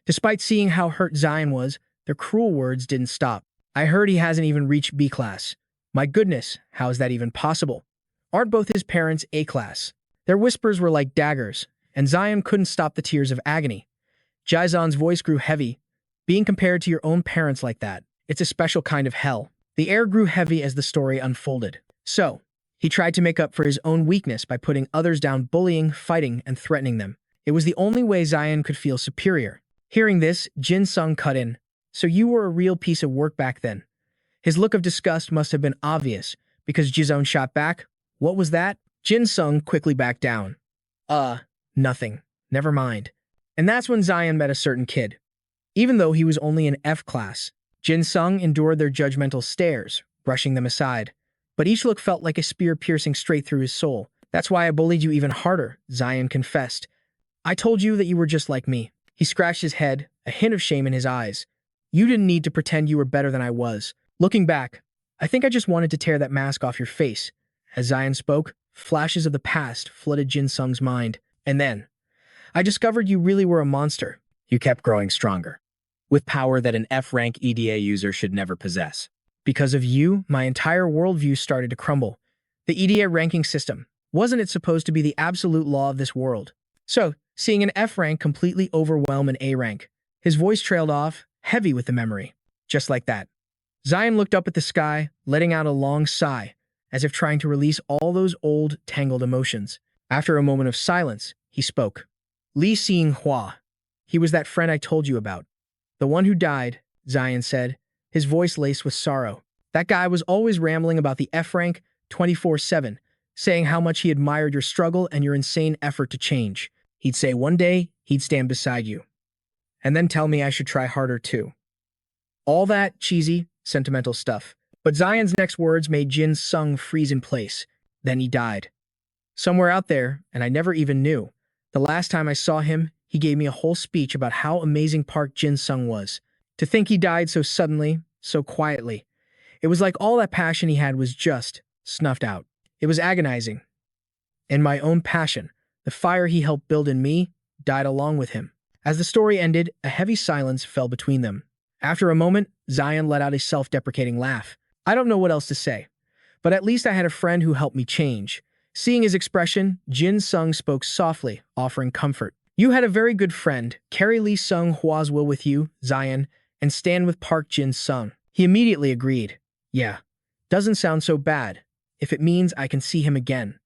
Despite seeing how hurt Zion was, their cruel words didn't stop. I heard he hasn't even reached B class. My goodness, how is that even possible? Aren't both his parents A class? Their whispers were like daggers, and Zion couldn't stop the tears of agony. Jizan's voice grew heavy. Being compared to your own parents like that, it's a special kind of hell. The air grew heavy as the story unfolded. So, he tried to make up for his own weakness by putting others down, bullying, fighting, and threatening them. It was the only way Zion could feel superior. Hearing this, Jin Sung cut in. So you were a real piece of work back then. His look of disgust must have been obvious, because Jizon shot back. What was that? Jin Sung quickly backed down. Nothing. Never mind. And that's when Zion met a certain kid. Even though he was only in F class, Jin Sung endured their judgmental stares, brushing them aside. But each look felt like a spear piercing straight through his soul. That's why I bullied you even harder, Zion confessed. I told you that you were just like me. He scratched his head, a hint of shame in his eyes. You didn't need to pretend you were better than I was. Looking back, I think I just wanted to tear that mask off your face. As Zion spoke, flashes of the past flooded Jin Sung's mind. And then, I discovered you really were a monster. You kept growing stronger, with power that an F-rank EDA user should never possess. Because of you, my entire worldview started to crumble. The EDA ranking system, wasn't it supposed to be the absolute law of this world? So, seeing an F rank completely overwhelm an A rank, his voice trailed off, heavy with the memory. Just like that. Zion looked up at the sky, letting out a long sigh, as if trying to release all those old, tangled emotions. After a moment of silence, he spoke. Lee Seeing-hwa. He was that friend I told you about. The one who died, Zion said, his voice laced with sorrow. That guy was always rambling about the F rank 24/7, saying how much he admired your struggle and your insane effort to change. He'd say one day he'd stand beside you. And then tell me I should try harder too. All that cheesy, sentimental stuff. But Zion's next words made Jin Sung freeze in place. Then he died. Somewhere out there, and I never even knew. The last time I saw him, he gave me a whole speech about how amazing Park Jin Sung was. To think he died so suddenly, so quietly. It was like all that passion he had was just snuffed out. It was agonizing. And my own passion, the fire he helped build in me, died along with him. As the story ended, a heavy silence fell between them. After a moment, Zion let out a self-deprecating laugh. I don't know what else to say, but at least I had a friend who helped me change. Seeing his expression, Jin Sung spoke softly, offering comfort. You had a very good friend. Carry Lee Sung-hwa's will with you, Zion, and stand with Park Jin Sung. He immediately agreed. Yeah, doesn't sound so bad, if it means I can see him again.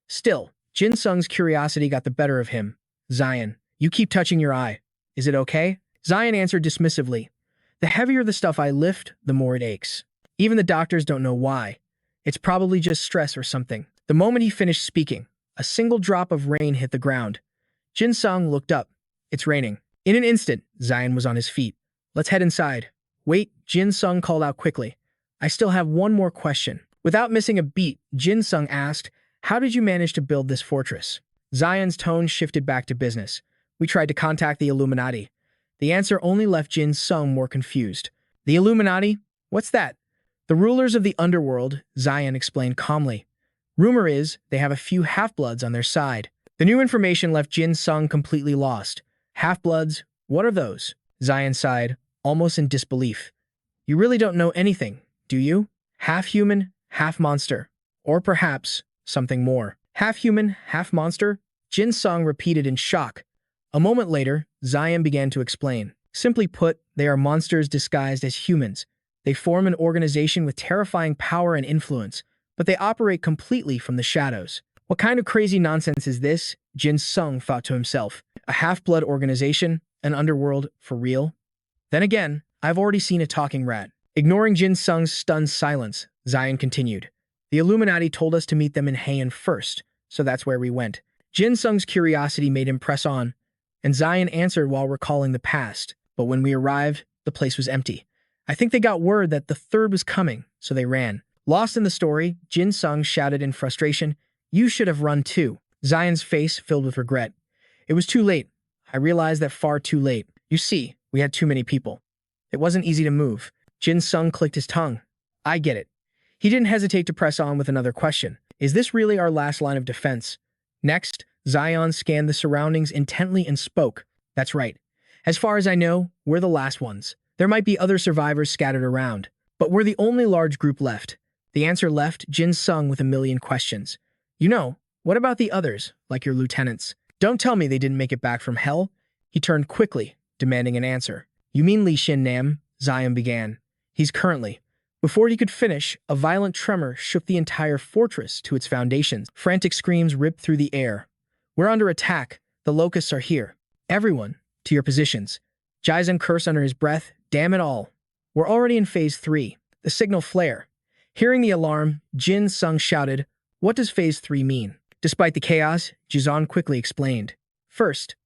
Still, Jin Sung's curiosity got the better of him. Zion, you keep touching your eye. Is it okay? Zion answered dismissively. The heavier the stuff I lift, the more it aches. Even the doctors don't know why. It's probably just stress or something. The moment he finished speaking, a single drop of rain hit the ground. Jin Sung looked up. It's raining. In an instant, Zion was on his feet. Let's head inside. Wait, Jin Sung called out quickly. I still have one more question. Without missing a beat, Jin Sung asked, how did you manage to build this fortress? Zion's tone shifted back to business. We tried to contact the Illuminati. The answer only left Jin Sung more confused. The Illuminati? What's that? The rulers of the underworld, Zion explained calmly. Rumor is they have a few half-bloods on their side. The new information left Jin Sung completely lost. Half-bloods? What are those? Zion sighed, almost in disbelief. You really don't know anything, do you? Half human, half monster. Or perhaps something more. Half human, half monster? Jin Sung repeated in shock. A moment later, Zion began to explain. Simply put, they are monsters disguised as humans. They form an organization with terrifying power and influence, but they operate completely from the shadows. What kind of crazy nonsense is this? Jin Sung thought to himself. A half-blood organization? An underworld? For real? Then again, I've already seen a talking rat. Ignoring Jin Sung's stunned silence, Zion continued. The Illuminati told us to meet them in Heian first, so that's where we went. Jin Sung's curiosity made him press on, and Zion answered while recalling the past. But when we arrived, the place was empty. I think they got word that the third was coming, so they ran. Lost in the story, Jin Sung shouted in frustration, You should have run too. Zion's face filled with regret. It was too late. I realized that far too late. You see, we had too many people. It wasn't easy to move. Jin Sung clicked his tongue. I get it. He didn't hesitate to press on with another question. Is this really our last line of defense? Next, Zion scanned the surroundings intently and spoke. That's right. As far as I know, we're the last ones. There might be other survivors scattered around, but we're the only large group left. The answer left Jin Sung with a million questions. You know, what about the others, like your lieutenants? Don't tell me they didn't make it back from hell. He turned quickly, demanding an answer. You mean Li Xin Nam? Zion began. He's currently. Before he could finish, a violent tremor shook the entire fortress to its foundations. Frantic screams ripped through the air. We're under attack. The locusts are here. Everyone, to your positions. Jaisen cursed under his breath. Damn it all. We're already in phase 3. The signal flare. Hearing the alarm, Jin Sung shouted, What does phase 3 mean? Despite the chaos, Jizan quickly explained. First,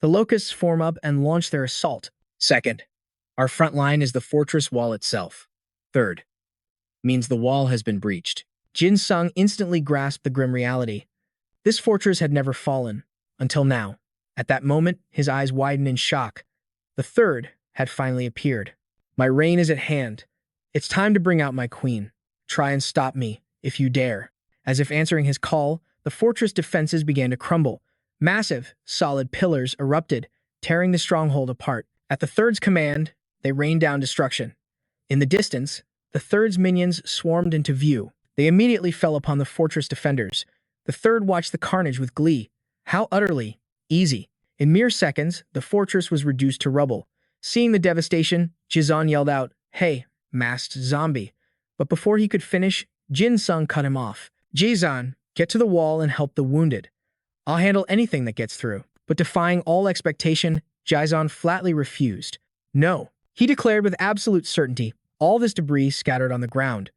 the locusts form up and launch their assault. Second, our front line is the fortress wall itself. Third, means the wall has been breached. Jin Sung instantly grasped the grim reality. This fortress had never fallen, until now. At that moment, his eyes widened in shock. The third had finally appeared. My reign is at hand. It's time to bring out my queen. Try and stop me, if you dare. As if answering his call, the fortress defenses began to crumble. Massive, solid pillars erupted, tearing the stronghold apart. At the third's command, they rained down destruction. In the distance, the third's minions swarmed into view. They immediately fell upon the fortress defenders. The third watched the carnage with glee. How utterly easy. In mere seconds, the fortress was reduced to rubble. Seeing the devastation, Jizan yelled out, "Hey, masked zombie." But before he could finish, Jin Sung cut him off. "Jizan, get to the wall and help the wounded. I'll handle anything that gets through." But defying all expectation, Jizan flatly refused. "No," he declared with absolute certainty. All this debris scattered on the ground.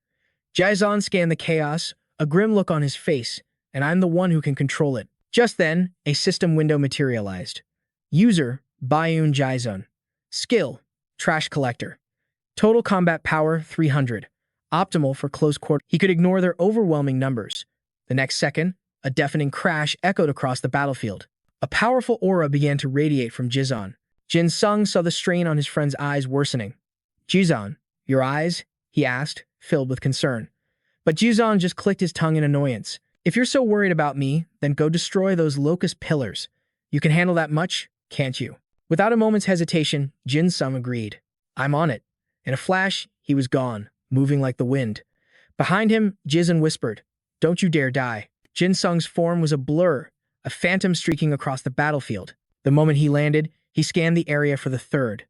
Jizan scanned the chaos, a grim look on his face, and I'm the one who can control it. Just then, a system window materialized. User, Bayun Jizun. Skill, Trash Collector. Total combat power, 300. Optimal for close quarter. He could ignore their overwhelming numbers. The next second, a deafening crash echoed across the battlefield. A powerful aura began to radiate from Jizan. Jin Sung saw the strain on his friend's eyes worsening. "Jizan, your eyes?" he asked, filled with concern. But Jizan just clicked his tongue in annoyance. "If you're so worried about me, then go destroy those locust pillars. You can handle that much, can't you?" Without a moment's hesitation, Jin Sung agreed. "I'm on it." In a flash, he was gone, moving like the wind. Behind him, Jizan whispered, "Don't you dare die." Jin Sung's form was a blur, a phantom streaking across the battlefield. The moment he landed, he scanned the area for the third.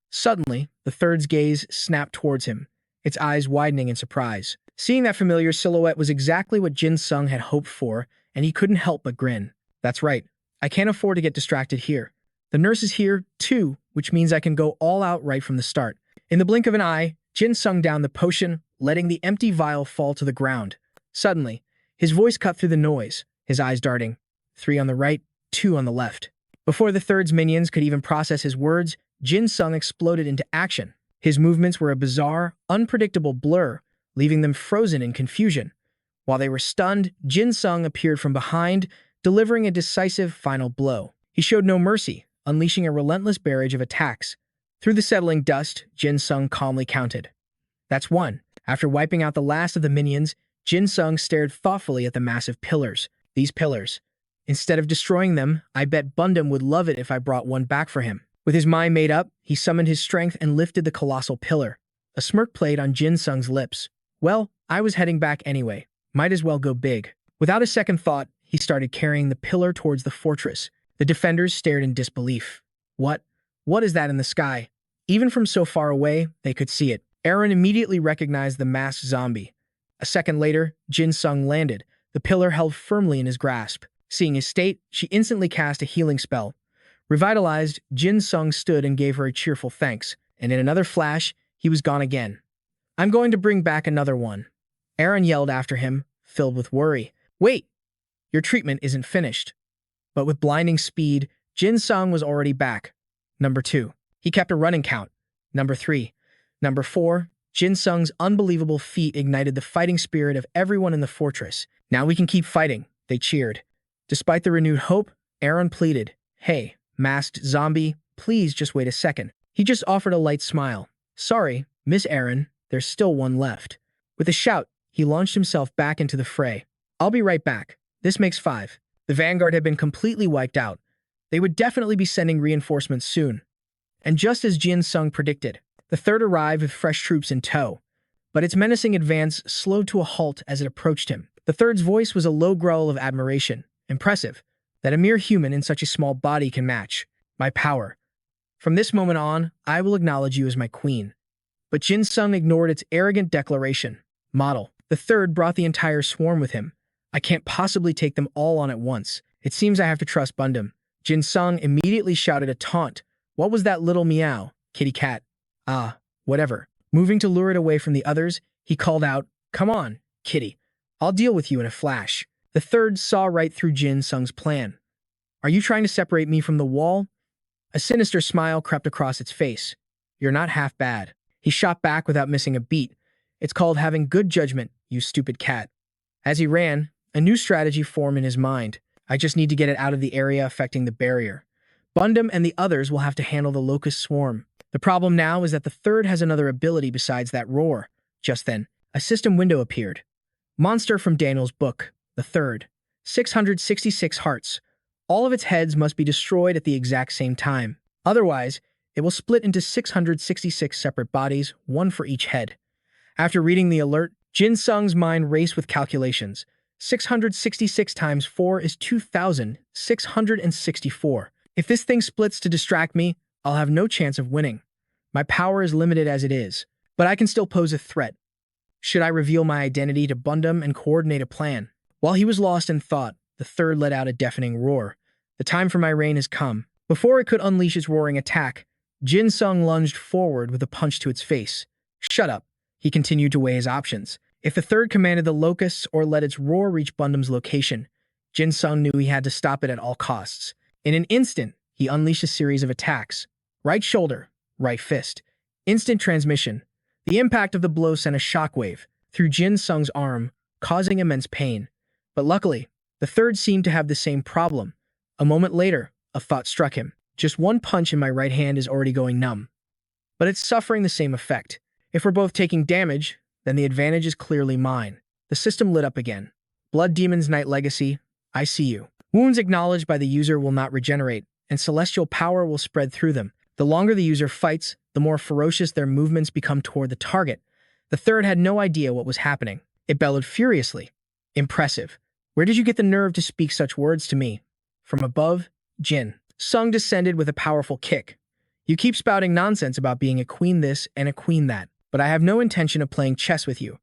Suddenly, the third's gaze snapped towards him, its eyes widening in surprise. Seeing that familiar silhouette was exactly what Jin Sung had hoped for, and he couldn't help but grin. "That's right. I can't afford to get distracted here. The nurse is here, too, which means I can go all out right from the start." In the blink of an eye, Jin Sung downed the potion, letting the empty vial fall to the ground. Suddenly, his voice cut through the noise, his eyes darting. 3 on the right, 2 on the left. Before the third's minions could even process his words, Jin Sung exploded into action. His movements were a bizarre, unpredictable blur, leaving them frozen in confusion. While they were stunned, Jin Sung appeared from behind, delivering a decisive final blow. He showed no mercy, unleashing a relentless barrage of attacks. Through the settling dust, Jin Sung calmly counted. "That's 1. After wiping out the last of the minions, Jin Sung stared thoughtfully at the massive pillars. These pillars. Instead of destroying them, I bet Bundam would love it if I brought one back for him. With his mind made up, he summoned his strength and lifted the colossal pillar. A smirk played on Jin Sung's lips. Well, I was heading back anyway. Might as well go big. Without a second thought, he started carrying the pillar towards the fortress. The defenders stared in disbelief. What is that in the sky? Even from so far away, they could see it. Aaron immediately recognized the masked zombie. A second later, Jin Sung landed, the pillar held firmly in his grasp. Seeing his state, she instantly cast a healing spell. Revitalized, Jin Sung stood and gave her a cheerful thanks, and in another flash, he was gone again. "I'm going to bring back another one." Aaron yelled after him, filled with worry. "Wait! Your treatment isn't finished." But with blinding speed, Jin Sung was already back. Number 2. He kept a running count. Number 3. Number 4. Jin Sung's unbelievable feat ignited the fighting spirit of everyone in the fortress. "Now we can keep fighting," they cheered. Despite the renewed hope, Aaron pleaded, "Hey, masked zombie, please just wait a second." He just offered a light smile. "Sorry, Miss Aaron, there's still one left." With a shout, he launched himself back into the fray. "I'll be right back. This makes 5. The vanguard had been completely wiped out. They would definitely be sending reinforcements soon. And just as Jin Sung predicted, the third arrived with fresh troops in tow. But its menacing advance slowed to a halt as it approached him. The third's voice was a low growl of admiration. "Impressive, that a mere human in such a small body can match my power. From this moment on, I will acknowledge you as my queen." But Jin Sung ignored its arrogant declaration. "Model." The third brought the entire swarm with him. "I can't possibly take them all on at once. It seems I have to trust Bundam." Jin Sung immediately shouted a taunt. "What was that little meow, kitty cat?" "Ah, whatever." Moving to lure it away from the others, he called out, "Come on, kitty. I'll deal with you in a flash." The third saw right through Jin Sung's plan. "Are you trying to separate me from the wall?" A sinister smile crept across its face. "You're not half bad." He shot back without missing a beat. "It's called having good judgment, you stupid cat." As he ran, a new strategy formed in his mind. "I just need to get it out of the area affecting the barrier. Bundam and the others will have to handle the locust swarm." The problem now is that the third has another ability besides that roar. Just then, a system window appeared. Monster from Daniel's book, the third. 666 hearts. All of its heads must be destroyed at the exact same time. Otherwise, it will split into 666 separate bodies, one for each head. After reading the alert, Jin Sung's mind raced with calculations. 666 times 4 is 2,664. If this thing splits to distract me, I'll have no chance of winning. My power is limited as it is, but I can still pose a threat. Should I reveal my identity to Bundum and coordinate a plan? While he was lost in thought, the third let out a deafening roar. The time for my reign has come. Before it could unleash its roaring attack, Jin Sung lunged forward with a punch to its face. Shut up. He continued to weigh his options. If the third commanded the locusts or let its roar reach Bundum's location, Jin Sung knew he had to stop it at all costs. In an instant, he unleashed a series of attacks. Right shoulder, right fist. Instant transmission. The impact of the blow sent a shockwave through Jin Sung's arm, causing immense pain. But luckily, the third seemed to have the same problem. A moment later, a thought struck him. Just one punch in my right hand is already going numb. But it's suffering the same effect. If we're both taking damage, then the advantage is clearly mine. The system lit up again. Blood Demon's Night Legacy, I see you. Wounds acknowledged by the user will not regenerate, and celestial power will spread through them. The longer the user fights, the more ferocious their movements become toward the target. The third had no idea what was happening. It bellowed furiously. Impressive. Where did you get the nerve to speak such words to me? From above, Jin Sung descended with a powerful kick. You keep spouting nonsense about being a queen this and a queen that, but I have no intention of playing chess with you.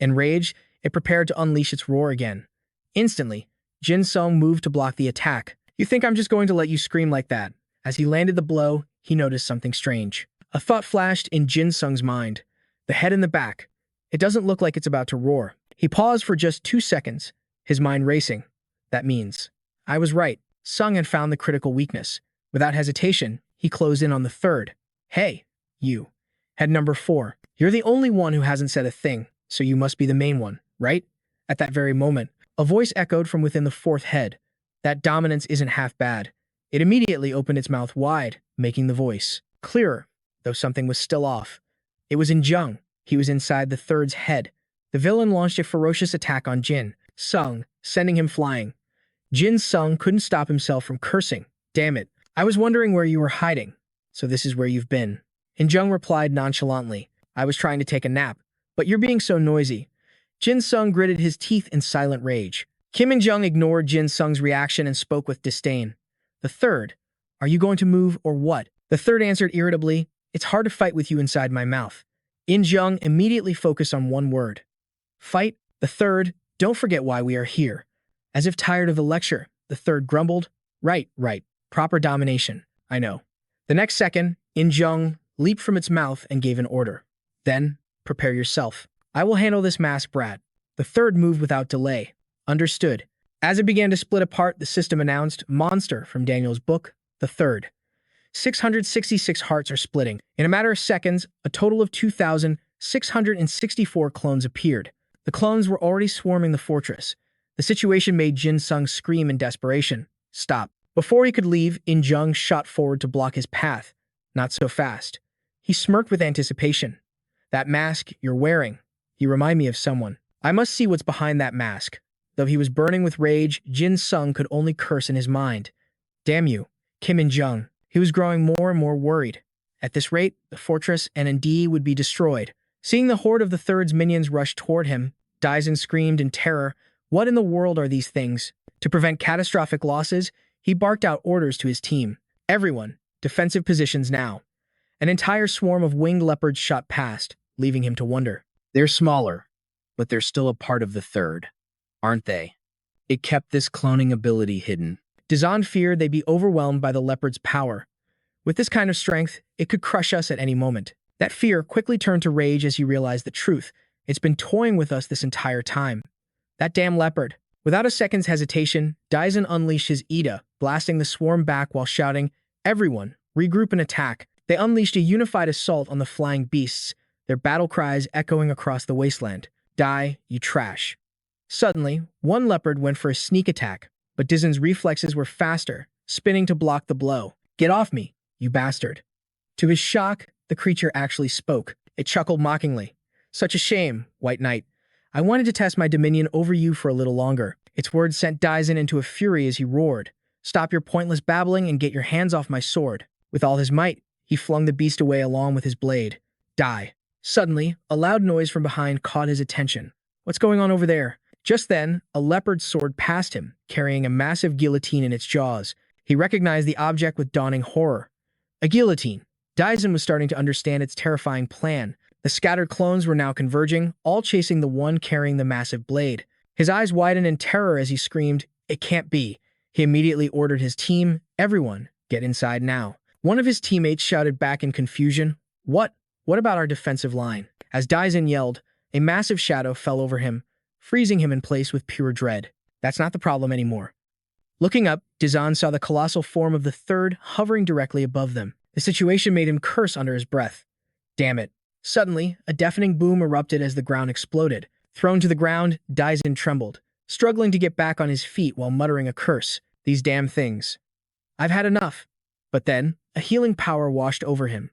Enraged, it prepared to unleash its roar again. Instantly, Jin Sung moved to block the attack. You think I'm just going to let you scream like that? As he landed the blow, he noticed something strange. A thought flashed in Jin Sung's mind. The head in the back. It doesn't look like it's about to roar. He paused for just 2 seconds, his mind racing. That means I was right. Sung had found the critical weakness. Without hesitation, he closed in on the third. Hey, you. Head number 4. You're the only one who hasn't said a thing, so you must be the main one, right? At that very moment, a voice echoed from within the fourth head. That dominance isn't half bad. It immediately opened its mouth wide, making the voice clearer, though something was still off. It was Jung. He was inside the third's head. The villain launched a ferocious attack on Jin Sung, sending him flying. Jin Sung couldn't stop himself from cursing. Damn it. I was wondering where you were hiding. So this is where you've been. Jung replied nonchalantly. I was trying to take a nap, but you're being so noisy. Jin Sung gritted his teeth in silent rage. Kim Jung ignored Jin Sung's reaction and spoke with disdain. The third, are you going to move or what? The third answered irritably, it's hard to fight with you inside my mouth. Jung immediately focused on one word. Fight. The third, don't forget why we are here. As if tired of the lecture, the third grumbled, right. Proper domination. I know. The next second, Jung leaped from its mouth and gave an order. Then, prepare yourself. I will handle this masked brat. The third moved without delay. Understood. As it began to split apart, the system announced, Monster from Daniel's book, the third. 666 hearts are splitting. In a matter of seconds, a total of 2,664 clones appeared. The clones were already swarming the fortress. The situation made Jin Sung scream in desperation. Stop. Before he could leave, Jung shot forward to block his path. Not so fast. He smirked with anticipation. That mask you're wearing, you remind me of someone. I must see what's behind that mask. Though he was burning with rage, Jin Sung could only curse in his mind. Damn you, Kim Jung. He was growing more and more worried. At this rate, the fortress and Nd would be destroyed. Seeing the horde of the third's minions rush toward him, Daisen screamed in terror, what in the world are these things? To prevent catastrophic losses, he barked out orders to his team. Everyone, defensive positions now. An entire swarm of winged leopards shot past, leaving him to wonder. They're smaller, but they're still a part of the third, aren't they? It kept this cloning ability hidden. Dazan feared they'd be overwhelmed by the leopard's power. With this kind of strength, it could crush us at any moment. That fear quickly turned to rage as he realized the truth. It's been toying with us this entire time. That damn leopard. Without a second's hesitation, Daisen unleashed his Ida, blasting the swarm back while shouting, Everyone, regroup and attack. They unleashed a unified assault on the flying beasts, their battle cries echoing across the wasteland. Die, you trash. Suddenly, one leopard went for a sneak attack, but Daisen's reflexes were faster, spinning to block the blow. Get off me, you bastard. To his shock, The creature actually spoke. It chuckled mockingly. Such a shame, White Knight. I wanted to test my dominion over you for a little longer. Its words sent Daisen into a fury as he roared. Stop your pointless babbling and get your hands off my sword. With all his might, he flung the beast away along with his blade. Die. Suddenly, a loud noise from behind caught his attention. What's going on over there? Just then, a leopard soared past him, carrying a massive guillotine in its jaws. He recognized the object with dawning horror. A guillotine. Daisen was starting to understand its terrifying plan. The scattered clones were now converging, all chasing the one carrying the massive blade. His eyes widened in terror as he screamed, "It can't be." He immediately ordered his team, "Everyone, get inside now." One of his teammates shouted back in confusion, "What? What about our defensive line?" As Daisen yelled, a massive shadow fell over him, freezing him in place with pure dread. That's not the problem anymore. Looking up, Daisen saw the colossal form of the third hovering directly above them. The situation made him curse under his breath. Damn it. Suddenly, a deafening boom erupted as the ground exploded. Thrown to the ground, Daisen trembled, struggling to get back on his feet while muttering a curse. These damn things. I've had enough. But then, a healing power washed over him.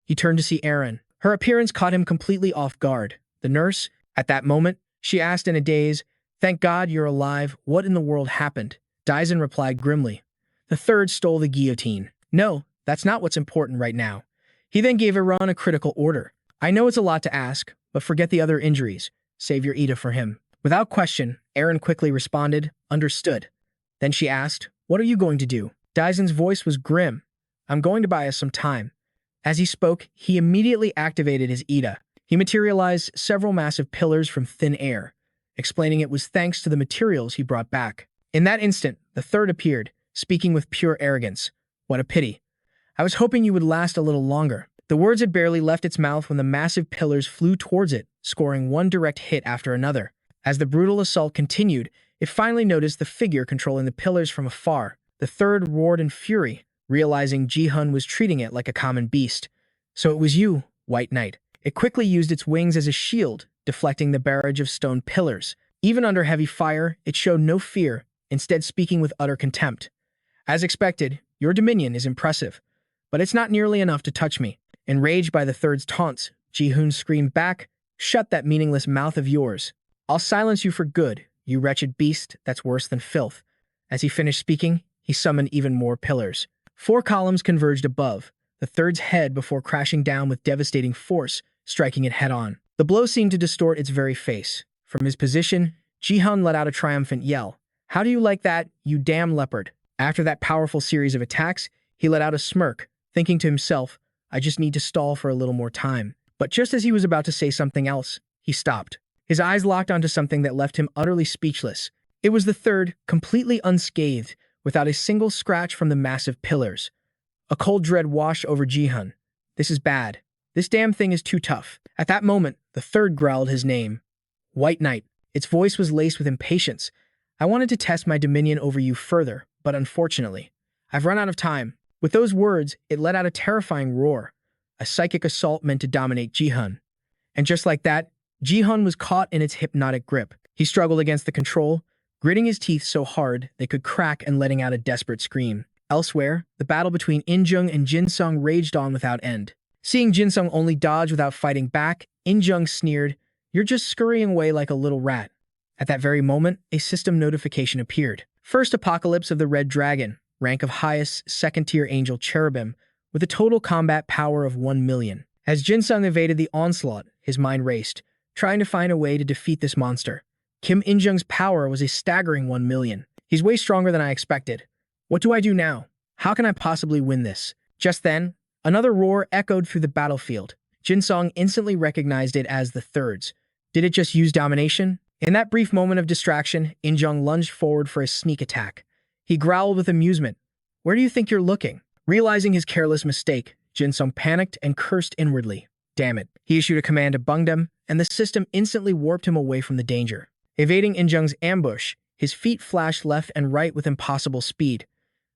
He turned to see Erin. Her appearance caught him completely off guard. The nurse, at that moment, she asked in a daze, "Thank God you're alive. What in the world happened?" Daisen replied grimly, "The third stole the guillotine." "No, that's not what's important right now." He then gave Erin a critical order. "I know it's a lot to ask, but forget the other injuries. Save your Ida for him." Without question, Erin quickly responded, "Understood." Then she asked, "What are you going to do?" Daisen's voice was grim. "I'm going to buy us some time." As he spoke, he immediately activated his Ida. He materialized several massive pillars from thin air, explaining it was thanks to the materials he brought back. In that instant, the third appeared, speaking with pure arrogance. "What a pity. I was hoping you would last a little longer." The words had barely left its mouth when the massive pillars flew towards it, scoring one direct hit after another. As the brutal assault continued, it finally noticed the figure controlling the pillars from afar. The third roared in fury, realizing Ji-hun was treating it like a common beast. "So it was you, White Knight." It quickly used its wings as a shield, deflecting the barrage of stone pillars. Even under heavy fire, it showed no fear, instead speaking with utter contempt. "As expected, your dominion is impressive, but it's not nearly enough to touch me." Enraged by the third's taunts, Ji-hun screamed back, "Shut that meaningless mouth of yours. I'll silence you for good, you wretched beast that's worse than filth." As he finished speaking, he summoned even more pillars. 4 columns converged above, the third's head before crashing down with devastating force, striking it head-on. The blow seemed to distort its very face. From his position, Ji-hun let out a triumphant yell. "How do you like that, you damn leopard?" After that powerful series of attacks, he let out a smirk, thinking to himself, "I just need to stall for a little more time." But just as he was about to say something else, he stopped. His eyes locked onto something that left him utterly speechless. It was the third, completely unscathed, without a single scratch from the massive pillars. A cold dread washed over Ji-hun. This is bad. This damn thing is too tough. At that moment, the third growled his name. White Knight. Its voice was laced with impatience. "I wanted to test my dominion over you further, but unfortunately, I've run out of time." With those words, it let out a terrifying roar, a psychic assault meant to dominate Ji-hun. And just like that, Ji-hun was caught in its hypnotic grip. He struggled against the control, gritting his teeth so hard they could crack and letting out a desperate scream. Elsewhere, the battle between In-jung and Jin Sung raged on without end. Seeing Jin Sung only dodge without fighting back, In-jung sneered, "You're just scurrying away like a little rat." At that very moment, a system notification appeared. First Apocalypse of the Red Dragon, rank of highest, second-tier angel cherubim, with a total combat power of 1 million. As Jin Sung evaded the onslaught, his mind raced, trying to find a way to defeat this monster. Kim In-jung's power was a staggering 1 million. He's way stronger than I expected. What do I do now? How can I possibly win this? Just then, another roar echoed through the battlefield. Jin Sung instantly recognized it as the third's. Did it just use domination? In that brief moment of distraction, In-jung lunged forward for a sneak attack. He growled with amusement. "Where do you think you're looking?" Realizing his careless mistake, Jin Sung panicked and cursed inwardly. Damn it. He issued a command to Bungdem, and the system instantly warped him away from the danger. Evading In-jung's ambush, his feet flashed left and right with impossible speed.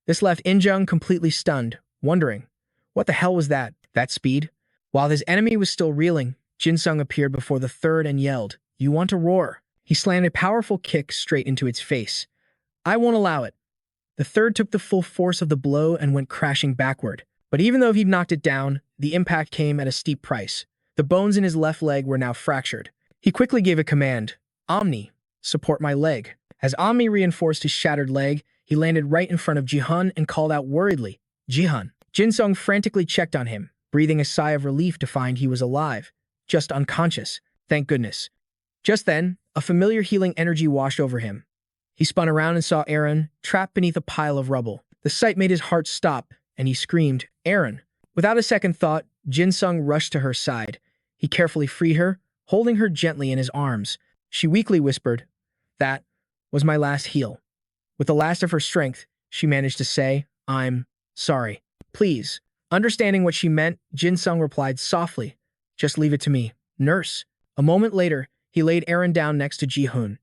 This left In-jung completely stunned, wondering, what the hell was that? That speed? While his enemy was still reeling, Jin Sung appeared before the third and yelled, "You want to roar?" He slammed a powerful kick straight into its face. "I won't allow it." The third took the full force of the blow and went crashing backward. But even though he'd knocked it down, the impact came at a steep price. The bones in his left leg were now fractured. He quickly gave a command, Omni, support my leg. As Omni reinforced his shattered leg, he landed right in front of Ji-hun and called out worriedly, Ji-hun. Jin Sung frantically checked on him, breathing a sigh of relief to find he was alive, just unconscious. Thank goodness. Just then, a familiar healing energy washed over him. He spun around and saw Aaron, trapped beneath a pile of rubble. The sight made his heart stop, and he screamed, Aaron. Without a second thought, Jin Sung rushed to her side. He carefully freed her, holding her gently in his arms. She weakly whispered, That was my last heal. With the last of her strength, she managed to say, I'm sorry. Please. Understanding what she meant, Jin Sung replied softly, Just leave it to me, nurse. A moment later, he laid Aaron down next to Ji-hun.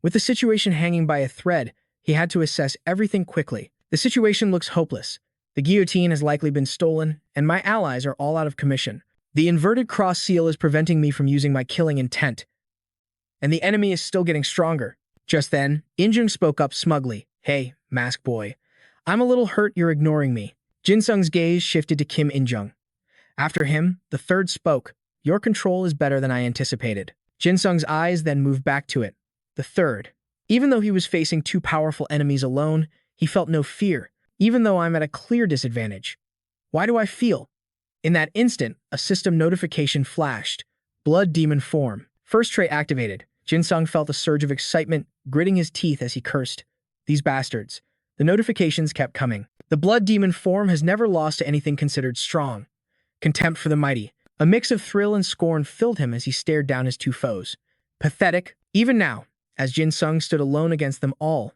With the situation hanging by a thread, he had to assess everything quickly. The situation looks hopeless. The guillotine has likely been stolen, and my allies are all out of commission. The inverted cross seal is preventing me from using my killing intent, and the enemy is still getting stronger. Just then, In-jung spoke up smugly, Hey, mask boy. I'm a little hurt you're ignoring me. Jin Sung's gaze shifted to Kim In-jung. After him, the third spoke, Your control is better than I anticipated. Jin Sung's eyes then moved back to it. The third. Even though he was facing two powerful enemies alone, he felt no fear, even though I'm at a clear disadvantage. Why do I feel? In that instant, a system notification flashed. Blood Demon Form. First trait activated. Jin Sung felt a surge of excitement, gritting his teeth as he cursed. These bastards. The notifications kept coming. The Blood Demon Form has never lost to anything considered strong. Contempt for the mighty. A mix of thrill and scorn filled him as he stared down his two foes. Pathetic. Even now, as Jin Sung stood alone against them all,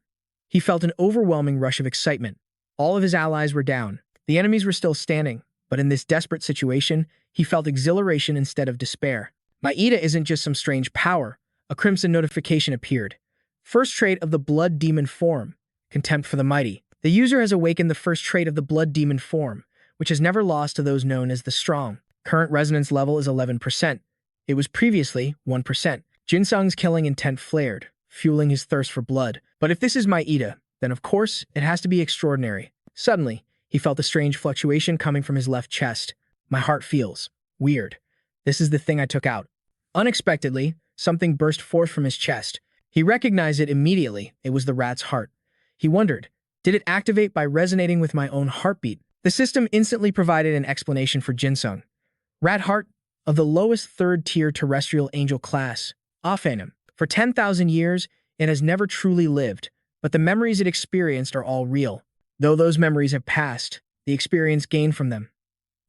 he felt an overwhelming rush of excitement. All of his allies were down. The enemies were still standing, but in this desperate situation, he felt exhilaration instead of despair. Maeda isn't just some strange power. A crimson notification appeared. First trait of the Blood Demon Form. Contempt for the mighty. The user has awakened the first trait of the Blood Demon Form, which has never lost to those known as the Strong. Current resonance level is 11%. It was previously 1%. Jin Sung's killing intent flared, fueling his thirst for blood. But if this is Maeda, then of course, it has to be extraordinary. Suddenly, he felt a strange fluctuation coming from his left chest. My heart feels weird. This is the thing I took out. Unexpectedly, something burst forth from his chest. He recognized it immediately. It was the rat's heart. He wondered, did it activate by resonating with my own heartbeat? The system instantly provided an explanation for Jin Sung. Rat heart of the lowest third-tier terrestrial angel class, Ophanim. For 10,000 years, it has never truly lived, but the memories it experienced are all real. Though those memories have passed, the experience gained from them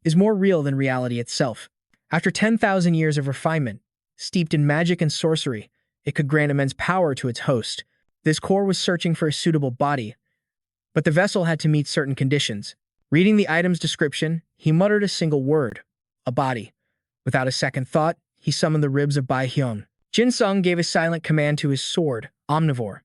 is more real than reality itself. After 10,000 years of refinement, steeped in magic and sorcery, it could grant immense power to its host. This core was searching for a suitable body, but the vessel had to meet certain conditions. Reading the item's description, he muttered a single word, a body. Without a second thought, he summoned the ribs of Bai Hyun. Jin Sung gave a silent command to his sword, Omnivore.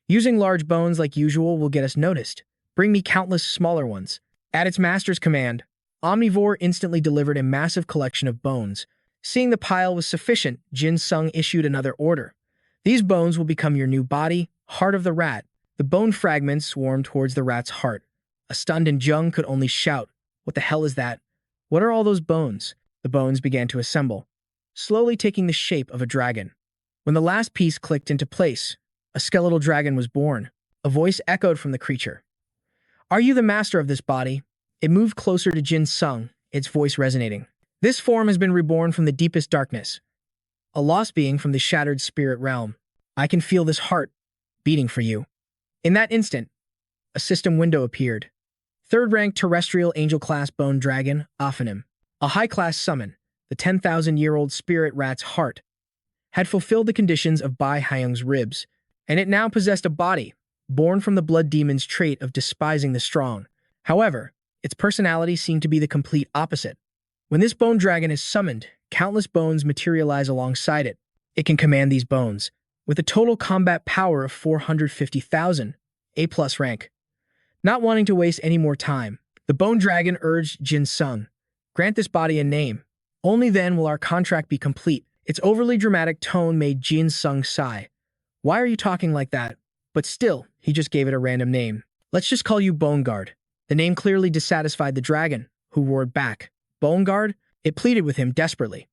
Using large bones like usual will get us noticed. Bring me countless smaller ones. At its master's command, Omnivore instantly delivered a massive collection of bones. Seeing the pile was sufficient, Jin Sung issued another order. These bones will become your new body, heart of the rat. The bone fragments swarmed towards the rat's heart. A stunned In-jung could only shout, What the hell is that? What are all those bones? The bones began to assemble, slowly taking the shape of a dragon. When the last piece clicked into place, a skeletal dragon was born. A voice echoed from the creature. Are you the master of this body? It moved closer to Jin Sung, its voice resonating. This form has been reborn from the deepest darkness, a lost being from the shattered spirit realm. I can feel this heart beating for you. In that instant, a system window appeared. Third-rank terrestrial angel-class bone dragon, Ophanim. A high-class summon, the 10,000-year-old spirit rat's heart, had fulfilled the conditions of Bai Hyung's ribs, and it now possessed a body, born from the blood demon's trait of despising the strong. However, its personality seemed to be the complete opposite. When this bone dragon is summoned, countless bones materialize alongside it. It can command these bones, with a total combat power of 450,000, A+ rank. Not wanting to waste any more time, the bone dragon urged Jin Sung, grant this body a name. Only then will our contract be complete. Its overly dramatic tone made Jin Sung sigh. Why are you talking like that? But still, he just gave it a random name. Let's just call you Bone Guard. The name clearly dissatisfied the dragon. who roared back, "Bone Guard?" It pleaded with him desperately.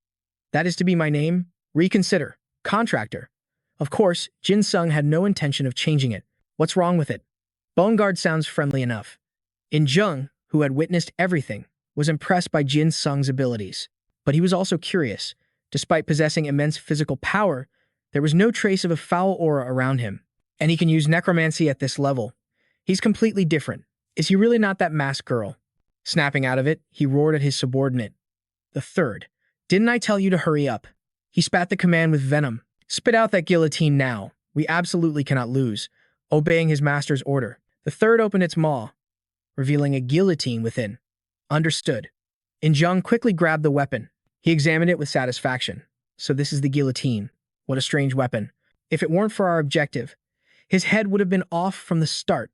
"That is to be my name? Reconsider. Contractor." Of course, Jin Sung had no intention of changing it. What's wrong with it? Bone Guard sounds friendly enough. In Jung, who had witnessed everything, was impressed by Jin Sung's abilities. But he was also curious. Despite possessing immense physical power, there was no trace of a foul aura around him. And he can use necromancy at this level. He's completely different. Is he really not that masked girl? Snapping out of it, he roared at his subordinate. The third. "Didn't I tell you to hurry up?" He spat the command with venom. "Spit out that guillotine now. We absolutely cannot lose." Obeying his master's order, the third opened its maw, revealing a guillotine within. Understood. In Jung quickly grabbed the weapon. He examined it with satisfaction. So this is the guillotine. What a strange weapon. If it weren't for our objective, his head would have been off from the start.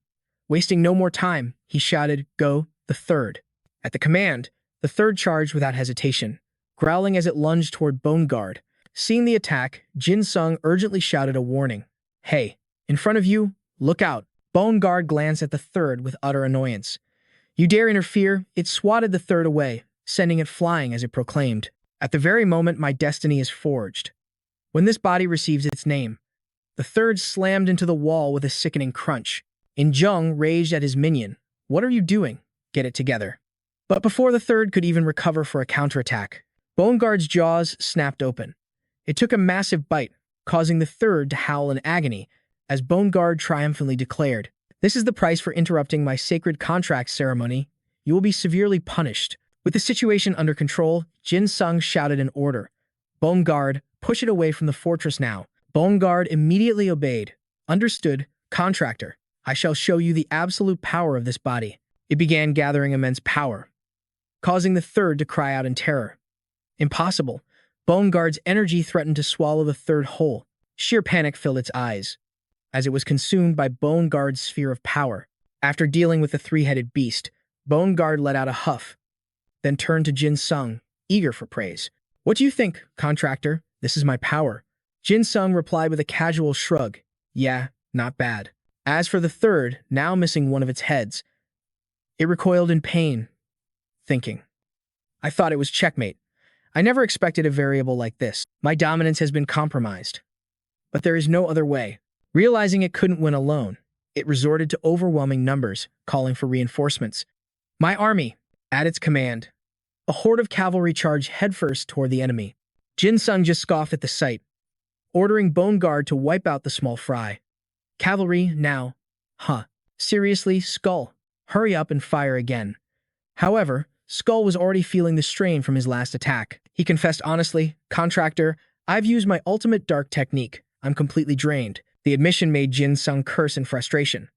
Wasting no more time, he shouted, "Go, the third." At the command, the third charged without hesitation, growling as it lunged toward Bone Guard. Seeing the attack, Jin Sung urgently shouted a warning. "Hey, in front of you, look out." Bone Guard glanced at the third with utter annoyance. "You dare interfere?" It swatted the third away, sending it flying as it proclaimed, "At the very moment my destiny is forged." When this body receives its name, the third slammed into the wall with a sickening crunch. In Jung raged at his minion. "What are you doing? Get it together." But before the third could even recover for a counterattack, Bone Guard's jaws snapped open. It took a massive bite, causing the third to howl in agony, as Bone Guard triumphantly declared, "This is the price for interrupting my sacred contract ceremony. You will be severely punished." With the situation under control, Jin Sung shouted an order. "Bone Guard, push it away from the fortress now." Bone Guard immediately obeyed. "Understood, contractor. I shall show you the absolute power of this body." It began gathering immense power, causing the third to cry out in terror. Impossible. Bone Guard's energy threatened to swallow the third whole. Sheer panic filled its eyes, as it was consumed by Bone Guard's sphere of power. After dealing with the three-headed beast, Bone Guard let out a huff, then turned to Jin Sung, eager for praise. "What do you think, contractor? This is my power." Jin Sung replied with a casual shrug. "Yeah, not bad." As for the third, now missing one of its heads, it recoiled in pain, thinking, "I thought it was checkmate. I never expected a variable like this. My dominance has been compromised." But there is no other way. Realizing it couldn't win alone, it resorted to overwhelming numbers, calling for reinforcements. "My army!" At its command, a horde of cavalry charged headfirst toward the enemy. Jin Sung just scoffed at the sight, ordering Bone Guard to wipe out the small fry. "Cavalry, now." "Huh. Seriously, Skull? Hurry up and fire again." However, Skull was already feeling the strain from his last attack. He confessed honestly, "Contractor, I've used my ultimate dark technique. I'm completely drained." The admission made Jin Sung curse in frustration.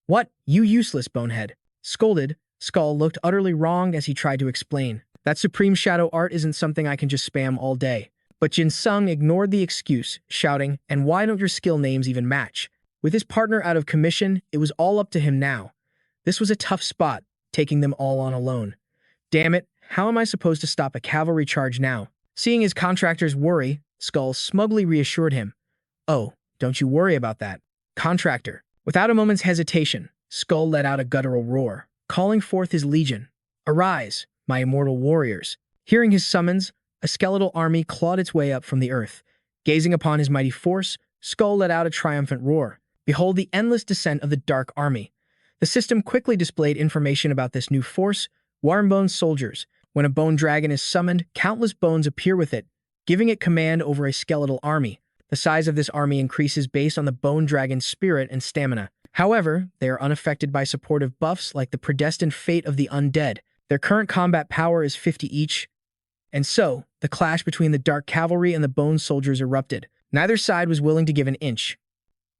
"What? You useless bonehead." Scolded, Skull looked utterly wronged as he tried to explain. "That supreme shadow art isn't something I can just spam all day." But Jin Sung ignored the excuse, shouting, "And why don't your skill names even match?" With his partner out of commission, it was all up to him now. This was a tough spot, taking them all on alone. "Damn it, how am I supposed to stop a cavalry charge now?" Seeing his contractor's worry, Skull smugly reassured him. "Oh, don't you worry about that, contractor." Without a moment's hesitation, Skull let out a guttural roar, calling forth his legion. "Arise, my immortal warriors." Hearing his summons, a skeletal army clawed its way up from the earth. Gazing upon his mighty force, Skull let out a triumphant roar. "Behold the endless descent of the Dark Army." The system quickly displayed information about this new force: Warmbone soldiers. When a bone dragon is summoned, countless bones appear with it, giving it command over a skeletal army. The size of this army increases based on the bone dragon's spirit and stamina. However, they are unaffected by supportive buffs like the predestined fate of the undead. Their current combat power is 50 each. And so, the clash between the Dark Cavalry and the Bone Soldiers erupted. Neither side was willing to give an inch.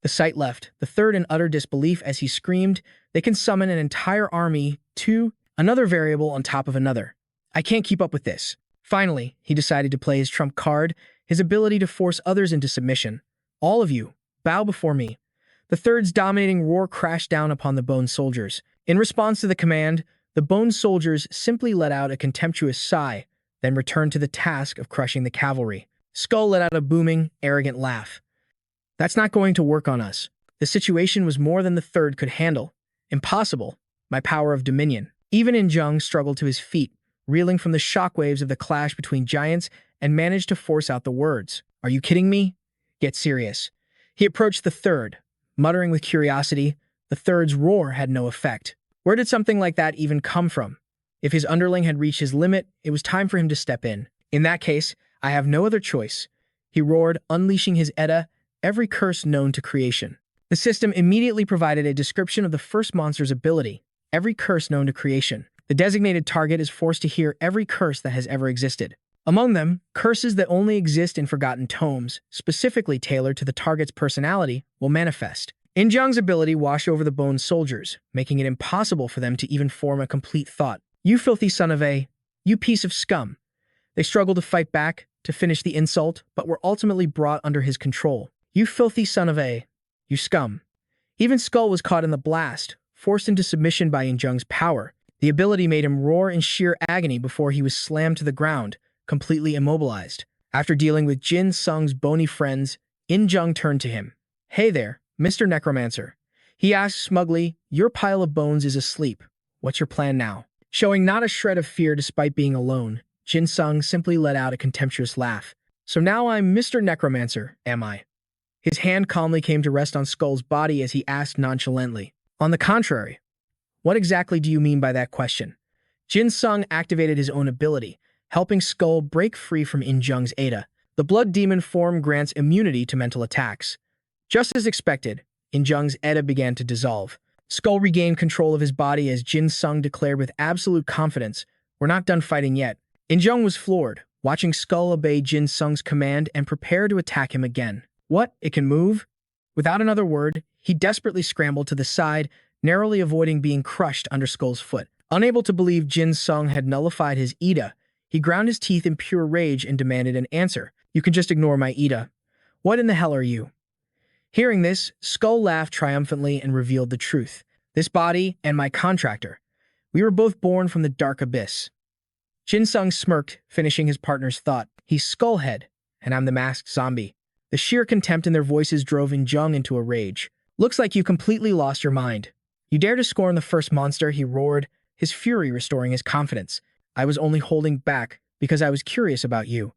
The sight left the third in utter disbelief as he screamed, "They can summon an entire army, too? Another variable on top of another. I can't keep up with this." Finally, he decided to play his trump card, his ability to force others into submission. "All of you, bow before me." The third's dominating roar crashed down upon the Bone Soldiers. In response to the command, the Bone Soldiers simply let out a contemptuous sigh, then returned to the task of crushing the cavalry. Skull let out a booming, arrogant laugh. "That's not going to work on us." The situation was more than the third could handle. "Impossible. My power of dominion." Even In Jung struggled to his feet, reeling from the shockwaves of the clash between giants, and managed to force out the words. Are you kidding me? Get serious. He approached the third, muttering with curiosity. The third's roar had no effect. Where did something like that even come from? If his underling had reached his limit, it was time for him to step in. In that case, I have no other choice. He roared, unleashing his Edda, every curse known to creation. The system immediately provided a description of the first monster's ability, every curse known to creation. The designated target is forced to hear every curse that has ever existed. Among them, curses that only exist in forgotten tomes, specifically tailored to the target's personality, will manifest. In Jung's ability washed over the bone soldiers, making it impossible for them to even form a complete thought. You filthy son of a... You piece of scum. They struggled to fight back, to finish the insult, but were ultimately brought under his control. You filthy son of a... You scum. Even Skull was caught in the blast, forced into submission by In Jung's power. The ability made him roar in sheer agony before he was slammed to the ground, completely immobilized. After dealing with Jin Sung's bony friends, In Jung turned to him. Hey there, Mr. Necromancer. He asked smugly, your pile of bones is asleep. What's your plan now? Showing not a shred of fear despite being alone, Jin Sung simply let out a contemptuous laugh. So now I'm Mr. Necromancer, am I? His hand calmly came to rest on Skull's body as he asked nonchalantly. On the contrary. What exactly do you mean by that question? Jin Sung activated his own ability, helping Skull break free from In Jung's Ada. The blood demon form grants immunity to mental attacks. Just as expected, In Jung's Ada began to dissolve. Skull regained control of his body as Jin Sung declared with absolute confidence, we're not done fighting yet. In Jung was floored, watching Skull obey Jin Sung's command and prepare to attack him again. What? It can move? Without another word, he desperately scrambled to the side, narrowly avoiding being crushed under Skull's foot. Unable to believe Jin Sung had nullified his Ida, he ground his teeth in pure rage and demanded an answer. You can just ignore my Ida. What in the hell are you? Hearing this, Skull laughed triumphantly and revealed the truth. This body and my contractor. We were both born from the dark abyss. Jin Sung smirked, finishing his partner's thought. He's Skullhead, and I'm the masked zombie. The sheer contempt in their voices drove In Jung into a rage. Looks like you completely lost your mind. You dare to scorn the first monster, he roared, his fury restoring his confidence. I was only holding back because I was curious about you.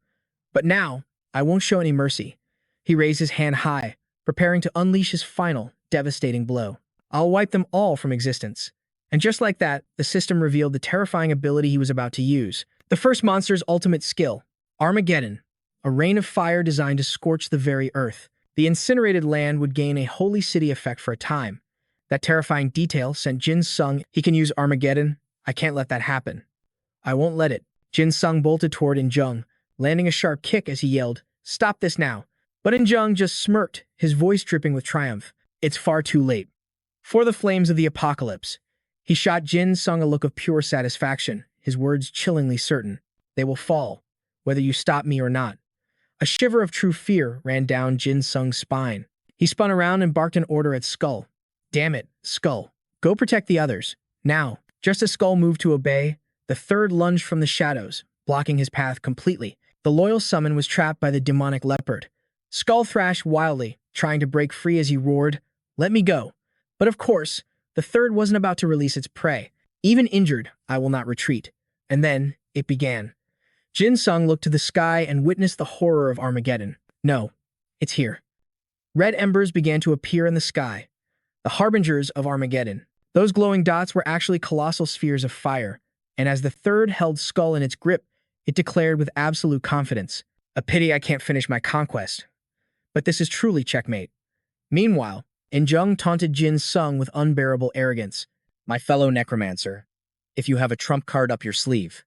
But now, I won't show any mercy. He raised his hand high, preparing to unleash his final, devastating blow. I'll wipe them all from existence. And just like that, the system revealed the terrifying ability he was about to use. The first monster's ultimate skill, Armageddon, a rain of fire designed to scorch the very earth. The incinerated land would gain a holy city effect for a time. That terrifying detail sent Jin Sung, he can use Armageddon. I can't let that happen. I won't let it. Jin Sung bolted toward In Jung, landing a sharp kick as he yelled, stop this now. But In Jung just smirked, his voice dripping with triumph. It's far too late. For the flames of the apocalypse. He shot Jin Sung a look of pure satisfaction, his words chillingly certain. They will fall, whether you stop me or not. A shiver of true fear ran down Jin Sung's spine. He spun around and barked an order at Skull. Damn it, Skull. Go protect the others. Now. Just as Skull moved to obey, the third lunged from the shadows, blocking his path completely. The loyal summon was trapped by the demonic leopard. Skull thrashed wildly, trying to break free as he roared, let me go. But of course, the third wasn't about to release its prey. Even injured, I will not retreat. And then, it began. Jin Sung looked to the sky and witnessed the horror of Armageddon. No, it's here. Red embers began to appear in the sky, the harbingers of Armageddon. Those glowing dots were actually colossal spheres of fire, and as the third held Skull in its grip, it declared with absolute confidence, a pity I can't finish my conquest. But this is truly checkmate. Meanwhile, In Jung taunted Jin Sung with unbearable arrogance. My fellow necromancer, if you have a trump card up your sleeve,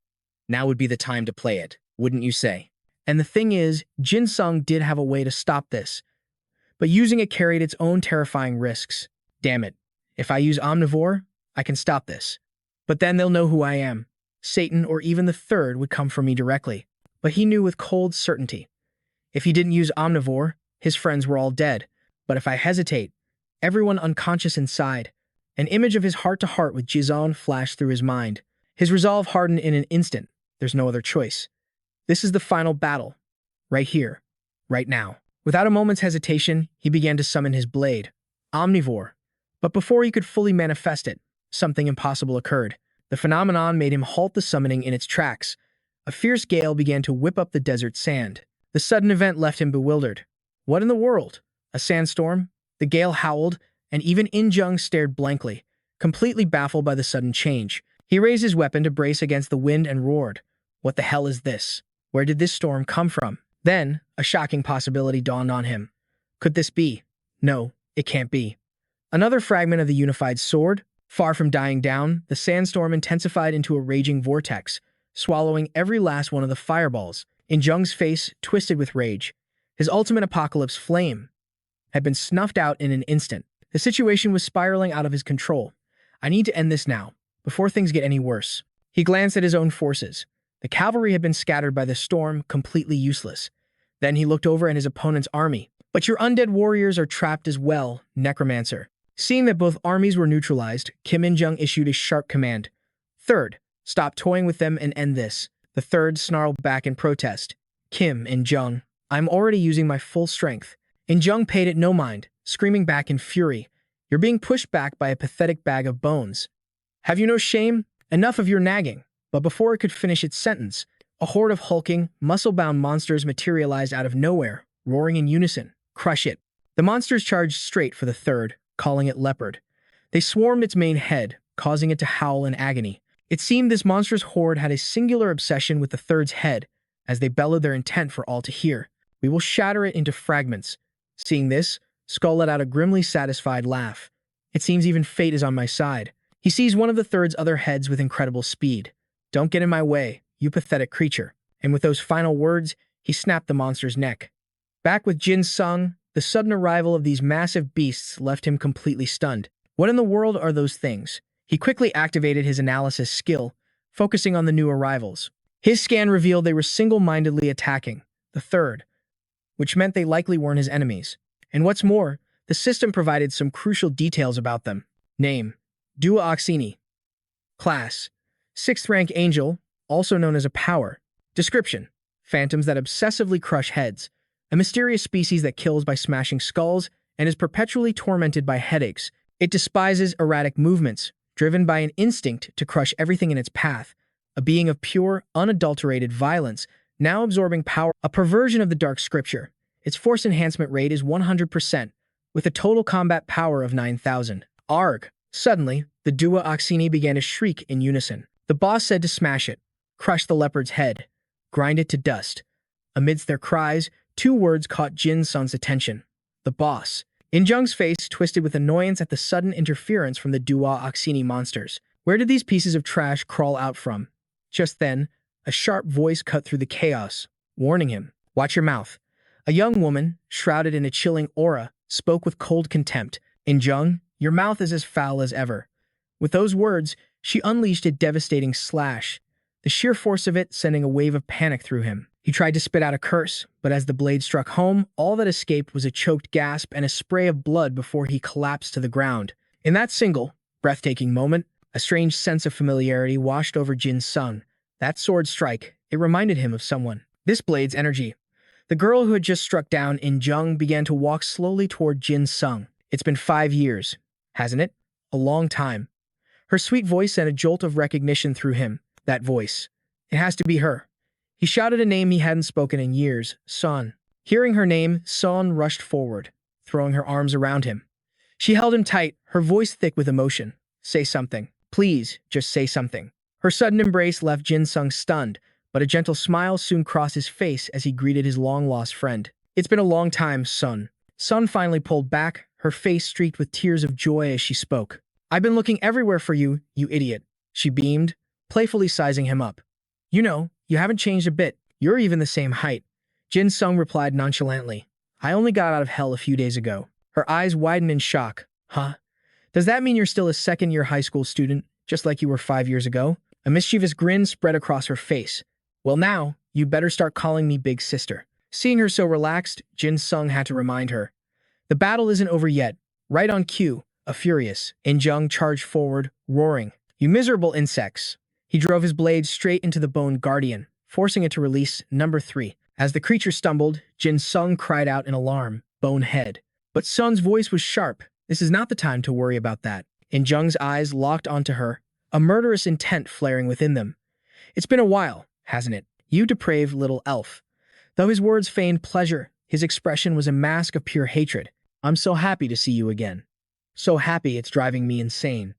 now would be the time to play it, wouldn't you say? And the thing is, Jin Sung did have a way to stop this, but using it carried its own terrifying risks. Damn it, if I use Omnivore, I can stop this. But then they'll know who I am. Satan or even the third would come for me directly. But he knew with cold certainty. If he didn't use Omnivore, his friends were all dead. But if I hesitate, everyone unconscious inside. An image of his heart-to-heart with Jizon flashed through his mind. His resolve hardened in an instant. There's no other choice. This is the final battle. Right here. Right now. Without a moment's hesitation, he began to summon his blade. Omnivore. But before he could fully manifest it, something impossible occurred. The phenomenon made him halt the summoning in its tracks. A fierce gale began to whip up the desert sand. The sudden event left him bewildered. What in the world? A sandstorm? The gale howled, and even In Jung stared blankly, completely baffled by the sudden change. He raised his weapon to brace against the wind and roared. What the hell is this? Where did this storm come from? Then, a shocking possibility dawned on him. Could this be? No, it can't be. Another fragment of the unified sword? Far from dying down, the sandstorm intensified into a raging vortex, swallowing every last one of the fireballs. In Jung's face twisted with rage. His ultimate apocalypse flame had been snuffed out in an instant. The situation was spiraling out of his control. I need to end this now, before things get any worse. He glanced at his own forces. The cavalry had been scattered by the storm, completely useless. Then he looked over at his opponent's army. But your undead warriors are trapped as well, Necromancer. Seeing that both armies were neutralized, Kim In-jung issued a sharp command. Third, stop toying with them and end this. The third snarled back in protest. Kim In-jung, I'm already using my full strength. In-jung paid it no mind, screaming back in fury. You're being pushed back by a pathetic bag of bones. Have you no shame? Enough of your nagging. But before it could finish its sentence, a horde of hulking, muscle-bound monsters materialized out of nowhere, roaring in unison. Crush it. The monsters charged straight for the third, calling it Leopard. They swarmed its main head, causing it to howl in agony. It seemed this monstrous horde had a singular obsession with the third's head, as they bellowed their intent for all to hear. We will shatter it into fragments. Seeing this, Skull let out a grimly satisfied laugh. It seems even fate is on my side. He seized one of the third's other heads with incredible speed. Don't get in my way, you pathetic creature. And with those final words, he snapped the monster's neck. Back with Jin Sung, the sudden arrival of these massive beasts left him completely stunned. What in the world are those things? He quickly activated his analysis skill, focusing on the new arrivals. His scan revealed they were single-mindedly attacking the third, which meant they likely weren't his enemies. And what's more, the system provided some crucial details about them. Name: Dua Oxini. Class: 6th rank angel, also known as a power. Description: phantoms that obsessively crush heads. A mysterious species that kills by smashing skulls and is perpetually tormented by headaches. It despises erratic movements, driven by an instinct to crush everything in its path. A being of pure, unadulterated violence, now absorbing power. A perversion of the dark scripture. Its force enhancement rate is 100%, with a total combat power of 9,000. Arg! Suddenly, the Dua Oxini began to shriek in unison. The boss said to smash it, crush the leopard's head, grind it to dust. Amidst their cries, 2 words caught Jin Sung's attention. The boss. In Jung's face twisted with annoyance at the sudden interference from the Dua Oxini monsters. Where did these pieces of trash crawl out from? Just then, a sharp voice cut through the chaos, warning him. Watch your mouth. A young woman, shrouded in a chilling aura, spoke with cold contempt. In Jung, your mouth is as foul as ever. With those words, she unleashed a devastating slash, the sheer force of it sending a wave of panic through him. He tried to spit out a curse, but as the blade struck home, all that escaped was a choked gasp and a spray of blood before he collapsed to the ground. In that single, breathtaking moment, a strange sense of familiarity washed over Jin Sung. That sword strike, it reminded him of someone. This blade's energy. The girl who had just struck down In Jung began to walk slowly toward Jin Sung. It's been 5 years, hasn't it? A long time. Her sweet voice sent a jolt of recognition through him. That voice. It has to be her. He shouted a name he hadn't spoken in years, Son. Hearing her name, Son rushed forward, throwing her arms around him. She held him tight, her voice thick with emotion. Say something. Please, just say something. Her sudden embrace left Jin Sung stunned, but a gentle smile soon crossed his face as he greeted his long-lost friend. It's been a long time, Son. Son finally pulled back, her face streaked with tears of joy as she spoke. I've been looking everywhere for you, you idiot. She beamed, playfully sizing him up. You know, you haven't changed a bit. You're even the same height. Jin Sung replied nonchalantly. I only got out of hell a few days ago. Her eyes widened in shock. Huh? Does that mean you're still a second-year high school student, just like you were 5 years ago? A mischievous grin spread across her face. Well now, you better start calling me big sister. Seeing her so relaxed, Jin Sung had to remind her. The battle isn't over yet. Right on cue, a furious In Jung charged forward, roaring. You miserable insects. He drove his blade straight into the Bone Guardian, forcing it to release number 3. As the creature stumbled, Jin Sung cried out in alarm, Bonehead. But Sun's voice was sharp. This is not the time to worry about that. In Jung's eyes locked onto her, a murderous intent flaring within them. It's been a while, hasn't it? You depraved little elf. Though his words feigned pleasure, his expression was a mask of pure hatred. I'm so happy to see you again. So happy it's driving me insane.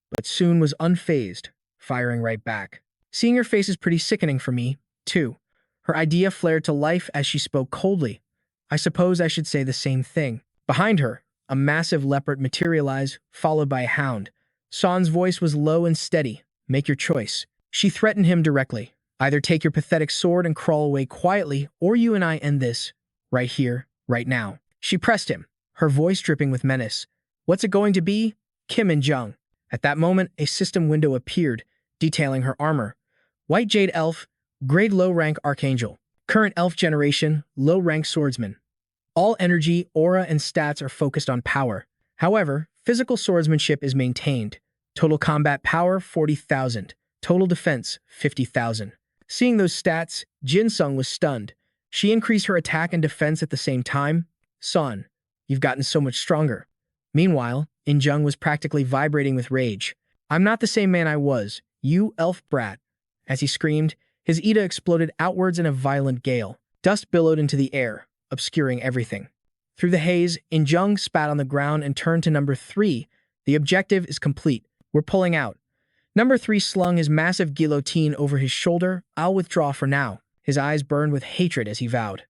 But Soon was unfazed, firing right back. Seeing her face is pretty sickening for me, too. Her idea flared to life as she spoke coldly. I suppose I should say the same thing. Behind her, a massive leopard materialized, followed by a hound. Son's voice was low and steady. Make your choice. She threatened him directly. Either take your pathetic sword and crawl away quietly, or you and I end this. Right here, right now. She pressed him, her voice dripping with menace. What's it going to be? Kim and Jung. At that moment, a system window appeared, detailing her armor. White Jade Elf, grade low-rank Archangel. Current Elf generation, low-rank Swordsman. All energy, aura, and stats are focused on power. However, physical swordsmanship is maintained. Total combat power, 40,000. Total defense, 50,000. Seeing those stats, Jin Sung was stunned. She increased her attack and defense at the same time. Son, you've gotten so much stronger. Meanwhile, Jung was practically vibrating with rage. I'm not the same man I was, you elf brat. As he screamed, his Ida exploded outwards in a violent gale. Dust billowed into the air, obscuring everything. Through the haze, Jung spat on the ground and turned to number 3. The objective is complete. We're pulling out. Number 3 slung his massive guillotine over his shoulder. I'll withdraw for now. His eyes burned with hatred as he vowed.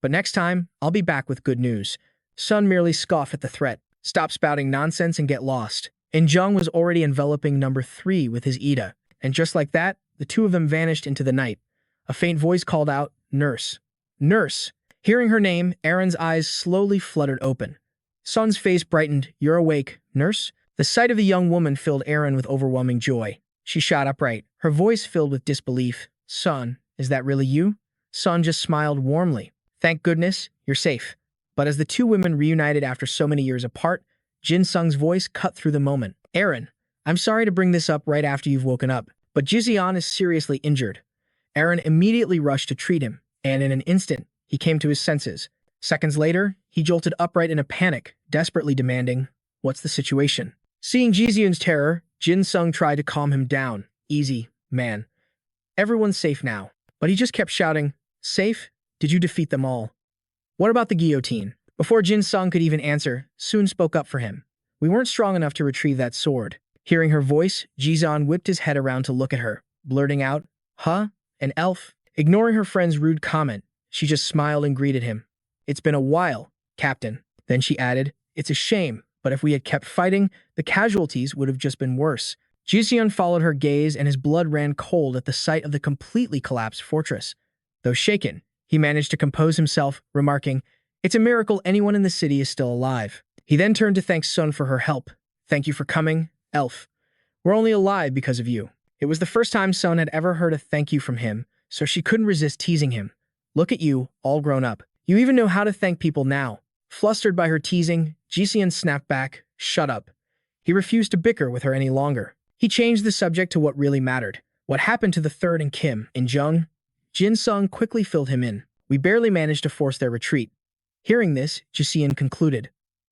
But next time, I'll be back with good news. Sun merely scoffed at the threat. Stop spouting nonsense and get lost. Jung was already enveloping number 3 with his Ida. And just like that, the two of them vanished into the night. A faint voice called out, Nurse. Nurse. Hearing her name, Aaron's eyes slowly fluttered open. Sun's face brightened. You're awake, nurse? The sight of the young woman filled Aaron with overwhelming joy. She shot upright, her voice filled with disbelief. Son, is that really you? Sun just smiled warmly. Thank goodness, you're safe. But as the two women reunited after so many years apart, Jin Sung's voice cut through the moment. Aaron, I'm sorry to bring this up right after you've woken up, but Jizian is seriously injured. Aaron immediately rushed to treat him, and in an instant, he came to his senses. Seconds later, he jolted upright in a panic, desperately demanding, what's the situation? Seeing Jizian's terror, Jin Sung tried to calm him down. Easy, man. Everyone's safe now. But he just kept shouting, safe? Did you defeat them all? What about the guillotine? Before Jin Sung could even answer, Soon spoke up for him. We weren't strong enough to retrieve that sword. Hearing her voice, Jizian whipped his head around to look at her, blurting out, huh? An elf? Ignoring her friend's rude comment, she just smiled and greeted him. It's been a while, Captain. Then she added, it's a shame, but if we had kept fighting, the casualties would have just been worse. Jizian followed her gaze and his blood ran cold at the sight of the completely collapsed fortress. Though shaken, he managed to compose himself, remarking, it's a miracle anyone in the city is still alive. He then turned to thank Sun for her help. Thank you for coming, elf. We're only alive because of you. It was the first time Sun had ever heard a thank you from him, so she couldn't resist teasing him. Look at you, all grown up. You even know how to thank people now. Flustered by her teasing, Jizian snapped back, shut up. He refused to bicker with her any longer. He changed the subject to what really mattered. What happened to the third and Kim, and Jung? Jin Sung quickly filled him in. We barely managed to force their retreat. Hearing this, Jizian concluded.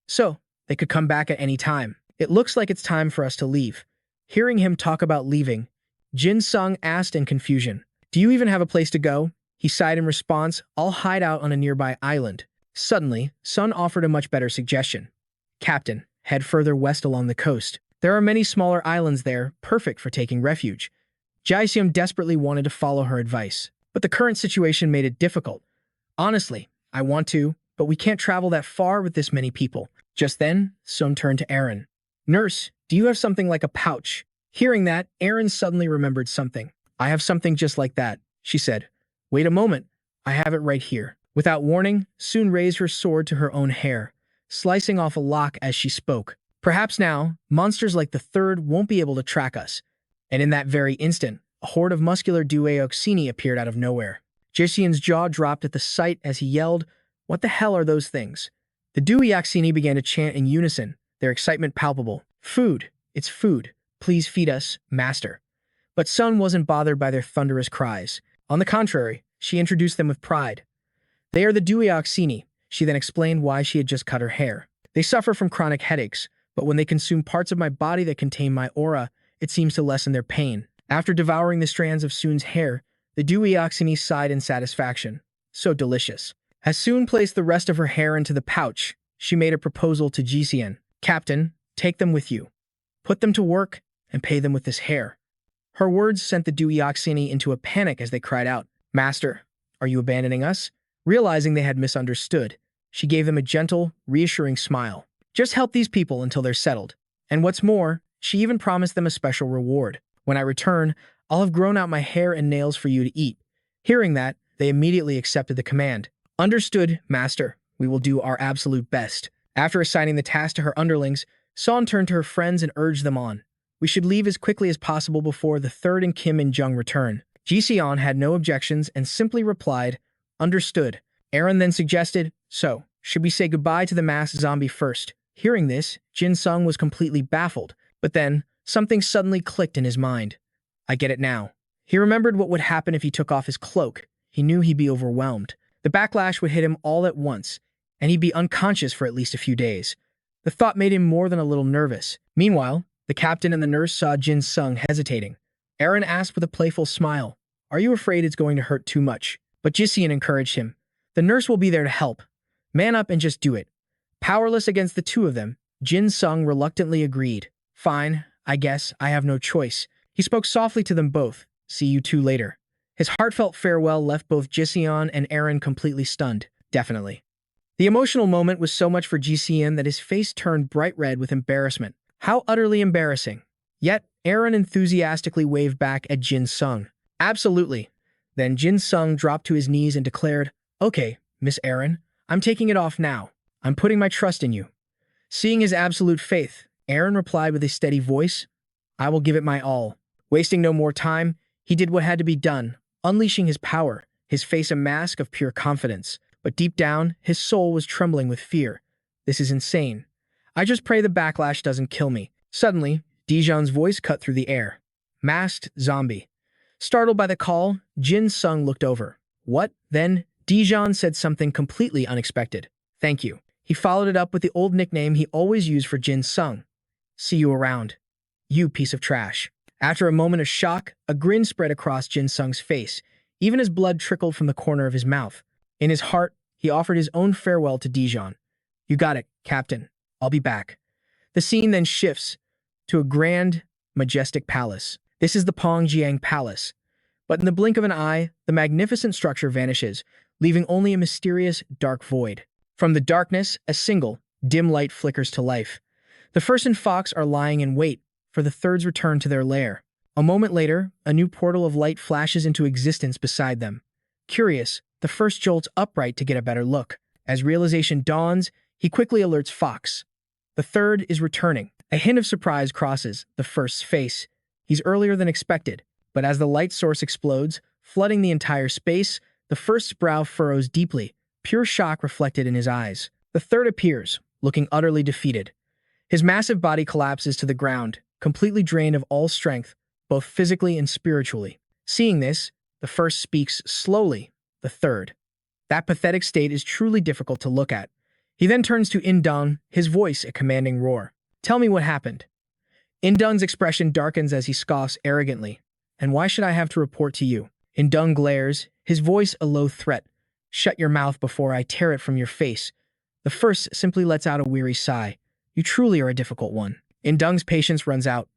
So, they could come back at any time. It looks like it's time for us to leave. Hearing him talk about leaving, Jin Sung asked in confusion, do you even have a place to go? He sighed in response, I'll hide out on a nearby island. Suddenly, Sun offered a much better suggestion. Captain, head further west along the coast. There are many smaller islands there, perfect for taking refuge. Jixian desperately wanted to follow her advice, but the current situation made it difficult. Honestly, I want to, but we can't travel that far with this many people. Just then, Sun turned to Aaron. Nurse, do you have something like a pouch? Hearing that, Aaron suddenly remembered something. I have something just like that, she said. Wait a moment, I have it right here. Without warning, Sun raised her sword to her own hair, slicing off a lock as she spoke. Perhaps now, monsters like the third won't be able to track us. And in that very instant, a horde of muscular Dueoxini appeared out of nowhere. Jixian's jaw dropped at the sight as he yelled, what the hell are those things? The Dueoxini began to chant in unison, their excitement palpable. Food, it's food. Please feed us, master. But Sun wasn't bothered by their thunderous cries. On the contrary, she introduced them with pride. They are the Dueoxini. She then explained why she had just cut her hair. They suffer from chronic headaches, but when they consume parts of my body that contain my aura, it seems to lessen their pain. After devouring the strands of Soon's hair, the Duyuoxini sighed in satisfaction. So delicious. As Soon placed the rest of her hair into the pouch, she made a proposal to Jisien. Captain, take them with you. Put them to work and pay them with this hair. Her words sent the Duyuoxini into a panic as they cried out, Master, are you abandoning us? Realizing they had misunderstood, she gave them a gentle, reassuring smile. Just help these people until they're settled. And what's more, she even promised them a special reward. When I return, I'll have grown out my hair and nails for you to eat. Hearing that, they immediately accepted the command. Understood, Master. We will do our absolute best. After assigning the task to her underlings, Son turned to her friends and urged them on. We should leave as quickly as possible before the third and Kim and Jung return. Ji-seon had no objections and simply replied, Understood. Aaron then suggested, So, should we say goodbye to the masked zombie first? Hearing this, Jin Sung was completely baffled, but then, something suddenly clicked in his mind. I get it now. He remembered what would happen if he took off his cloak. He knew he'd be overwhelmed. The backlash would hit him all at once, and he'd be unconscious for at least a few days. The thought made him more than a little nervous. Meanwhile, the captain and the nurse saw Jin Sung hesitating. Aaron asked with a playful smile, Are you afraid it's going to hurt too much? But Jisien encouraged him. The nurse will be there to help. Man up and just do it. Powerless against the two of them, Jin Sung reluctantly agreed. Fine, I guess I have no choice. He spoke softly to them both. See you two later. His heartfelt farewell left both Jisien and Aaron completely stunned. Definitely. The emotional moment was so much for Jisien that his face turned bright red with embarrassment. How utterly embarrassing. Yet, Aaron enthusiastically waved back at Jin Sung. Absolutely. Then Jin Sung dropped to his knees and declared, Okay, Miss Aaron, I'm taking it off now. I'm putting my trust in you. Seeing his absolute faith, Aaron replied with a steady voice, I will give it my all. Wasting no more time, he did what had to be done, unleashing his power, his face a mask of pure confidence. But deep down, his soul was trembling with fear. This is insane. I just pray the backlash doesn't kill me. Suddenly, Dijon's voice cut through the air. Masked zombie. Startled by the call, Jin Sung looked over. What? Then, Dijon said something completely unexpected. Thank you. He followed it up with the old nickname he always used for Jin Sung. See you around. You piece of trash. After a moment of shock, a grin spread across Jin Sung's face. Even as blood trickled from the corner of his mouth. In his heart, he offered his own farewell to Dijon. You got it, Captain. I'll be back. The scene then shifts to a grand, majestic palace. This is the Pongjiang Palace. But in the blink of an eye, the magnificent structure vanishes, leaving only a mysterious, dark void. From the darkness, a single, dim light flickers to life. The first and Fox are lying in wait for the third's return to their lair. A moment later, a new portal of light flashes into existence beside them. Curious, the first jolts upright to get a better look. As realization dawns, he quickly alerts Fox. The third is returning. A hint of surprise crosses the first's face. He's earlier than expected, but as the light source explodes, flooding the entire space, the first's brow furrows deeply, pure shock reflected in his eyes. The third appears, looking utterly defeated. His massive body collapses to the ground, completely drained of all strength, both physically and spiritually. Seeing this, the first speaks slowly. The third. That pathetic state is truly difficult to look at. He then turns to Indung, his voice a commanding roar. Tell me what happened. Indung's expression darkens as he scoffs arrogantly. And why should I have to report to you? Indung glares, his voice a low threat. Shut your mouth before I tear it from your face. The first simply lets out a weary sigh. You truly are a difficult one. Indung's patience runs out.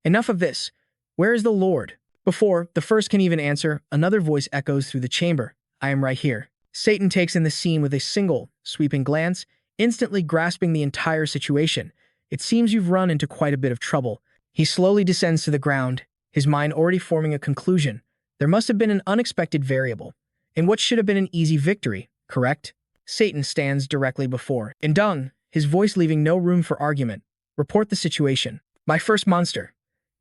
Enough of this. Where is the Lord? Before the first can even answer, another voice echoes through the chamber. I am right here. Satan takes in the scene with a single, sweeping glance, instantly grasping the entire situation. It seems you've run into quite a bit of trouble. He slowly descends to the ground, his mind already forming a conclusion. There must have been an unexpected variable, in what should have been an easy victory, correct? Satan stands directly before Indung, his voice leaving no room for argument. Report the situation. My first monster.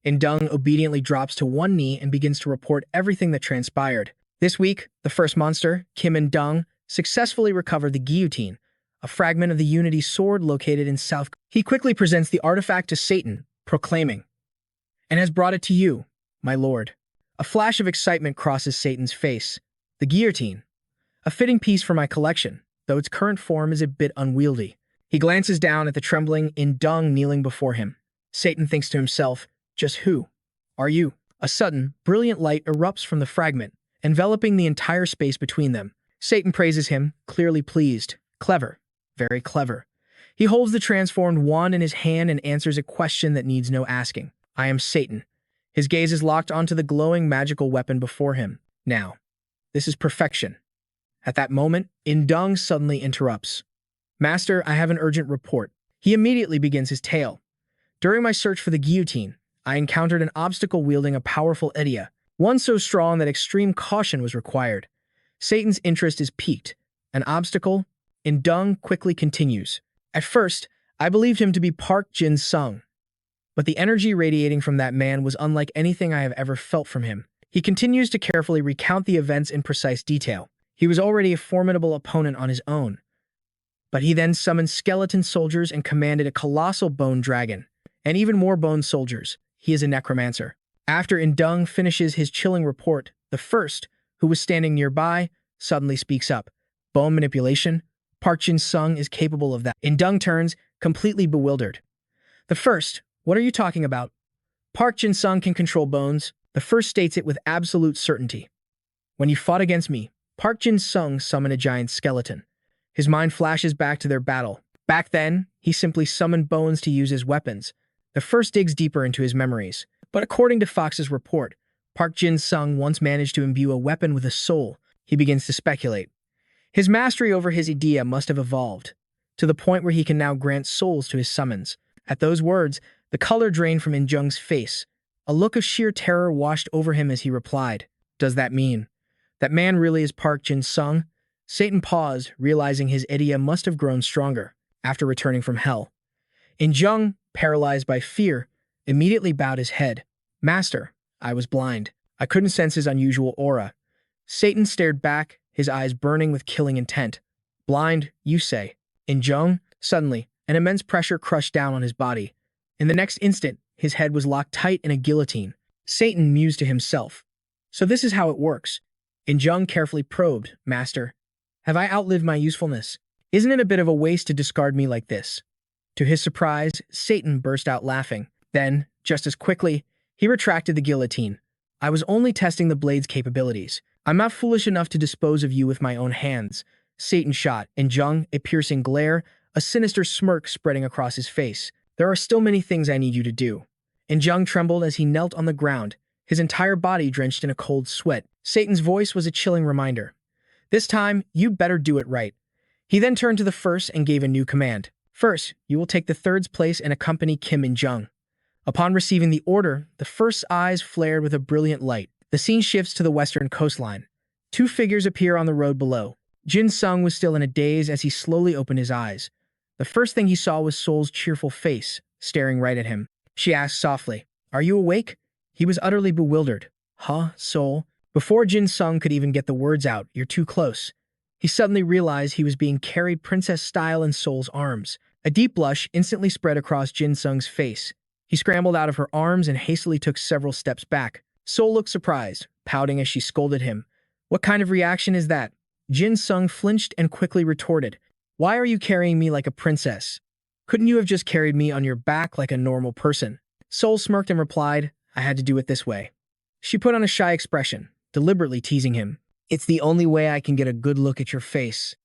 Indung obediently drops to one knee and begins to report everything that transpired. This week, the first monster, Kim Indung, successfully recovered the guillotine, a fragment of the Unity sword located in South. He quickly presents the artifact to Satan, proclaiming, and has brought it to you, my lord. A flash of excitement crosses Satan's face. The guillotine. A fitting piece for my collection, though its current form is a bit unwieldy. He glances down at the trembling Indung kneeling before him. Satan thinks to himself, just who Are you? A sudden, brilliant light erupts from the fragment, enveloping the entire space between them. Satan praises him, clearly pleased. Clever. Very clever. He holds the transformed wand in his hand and answers a question that needs no asking. I am Satan. His gaze is locked onto the glowing magical weapon before him. Now, this is perfection. At that moment, Indung suddenly interrupts. Master, I have an urgent report. He immediately begins his tale. During my search for the guillotine, I encountered an obstacle wielding a powerful idea, one so strong that extreme caution was required. Satan's interest is piqued. An obstacle? Indung quickly continues. At first, I believed him to be Park Jin Sung, but the energy radiating from that man was unlike anything I have ever felt from him. He continues to carefully recount the events in precise detail. He was already a formidable opponent on his own, but he then summoned skeleton soldiers and commanded a colossal bone dragon, and even more bone soldiers. He is a necromancer. After Indung finishes his chilling report, the first, who was standing nearby, suddenly speaks up. Bone manipulation? Park Jin Sung is capable of that. Indung turns, completely bewildered. The first, what are you talking about? Park Jin Sung can control bones. The first states it with absolute certainty. When you fought against me, Park Jin Sung summoned a giant skeleton. His mind flashes back to their battle. Back then, he simply summoned bones to use as weapons. The first digs deeper into his memories. But according to Fox's report, Park Jin Sung once managed to imbue a weapon with a soul. He begins to speculate. His mastery over his idea must have evolved, to the point where he can now grant souls to his summons. At those words, the color drained from Indung's face. A look of sheer terror washed over him as he replied. Does that mean that man really is Park Jin Sung? Satan paused, realizing his idea must have grown stronger after returning from hell. Indung, paralyzed by fear, immediately bowed his head. Master, I was blind. I couldn't sense his unusual aura. Satan stared back, his eyes burning with killing intent. Blind, you say? Indung? Suddenly, an immense pressure crushed down on his body. In the next instant, his head was locked tight in a guillotine. Satan mused to himself. So this is how it works. Indung carefully probed. Master, have I outlived my usefulness? Isn't it a bit of a waste to discard me like this? To his surprise, Satan burst out laughing. Then, just as quickly, he retracted the guillotine. I was only testing the blade's capabilities. I'm not foolish enough to dispose of you with my own hands. Satan shot. Indung, a piercing glare, a sinister smirk spreading across his face. There are still many things I need you to do. Indung trembled as he knelt on the ground, his entire body drenched in a cold sweat. Satan's voice was a chilling reminder. This time, you better do it right. He then turned to the first and gave a new command. First, you will take the third's place and accompany Kim Indung. Upon receiving the order, the first's eyes flared with a brilliant light. The scene shifts to the western coastline. Two figures appear on the road below. Jin Sung was still in a daze as he slowly opened his eyes. The first thing he saw was Sol's cheerful face, staring right at him. She asked softly, Are you awake? He was utterly bewildered. Huh, Sol? Before Jin Sung could even get the words out, you're too close. He suddenly realized he was being carried princess-style in Sol's arms. A deep blush instantly spread across Jin Sung's face. He scrambled out of her arms and hastily took several steps back. Sol looked surprised, pouting as she scolded him. What kind of reaction is that? Jin Sung flinched and quickly retorted. Why are you carrying me like a princess? Couldn't you have just carried me on your back like a normal person? Sol smirked and replied, I had to do it this way. She put on a shy expression, deliberately teasing him. It's the only way I can get a good look at your face.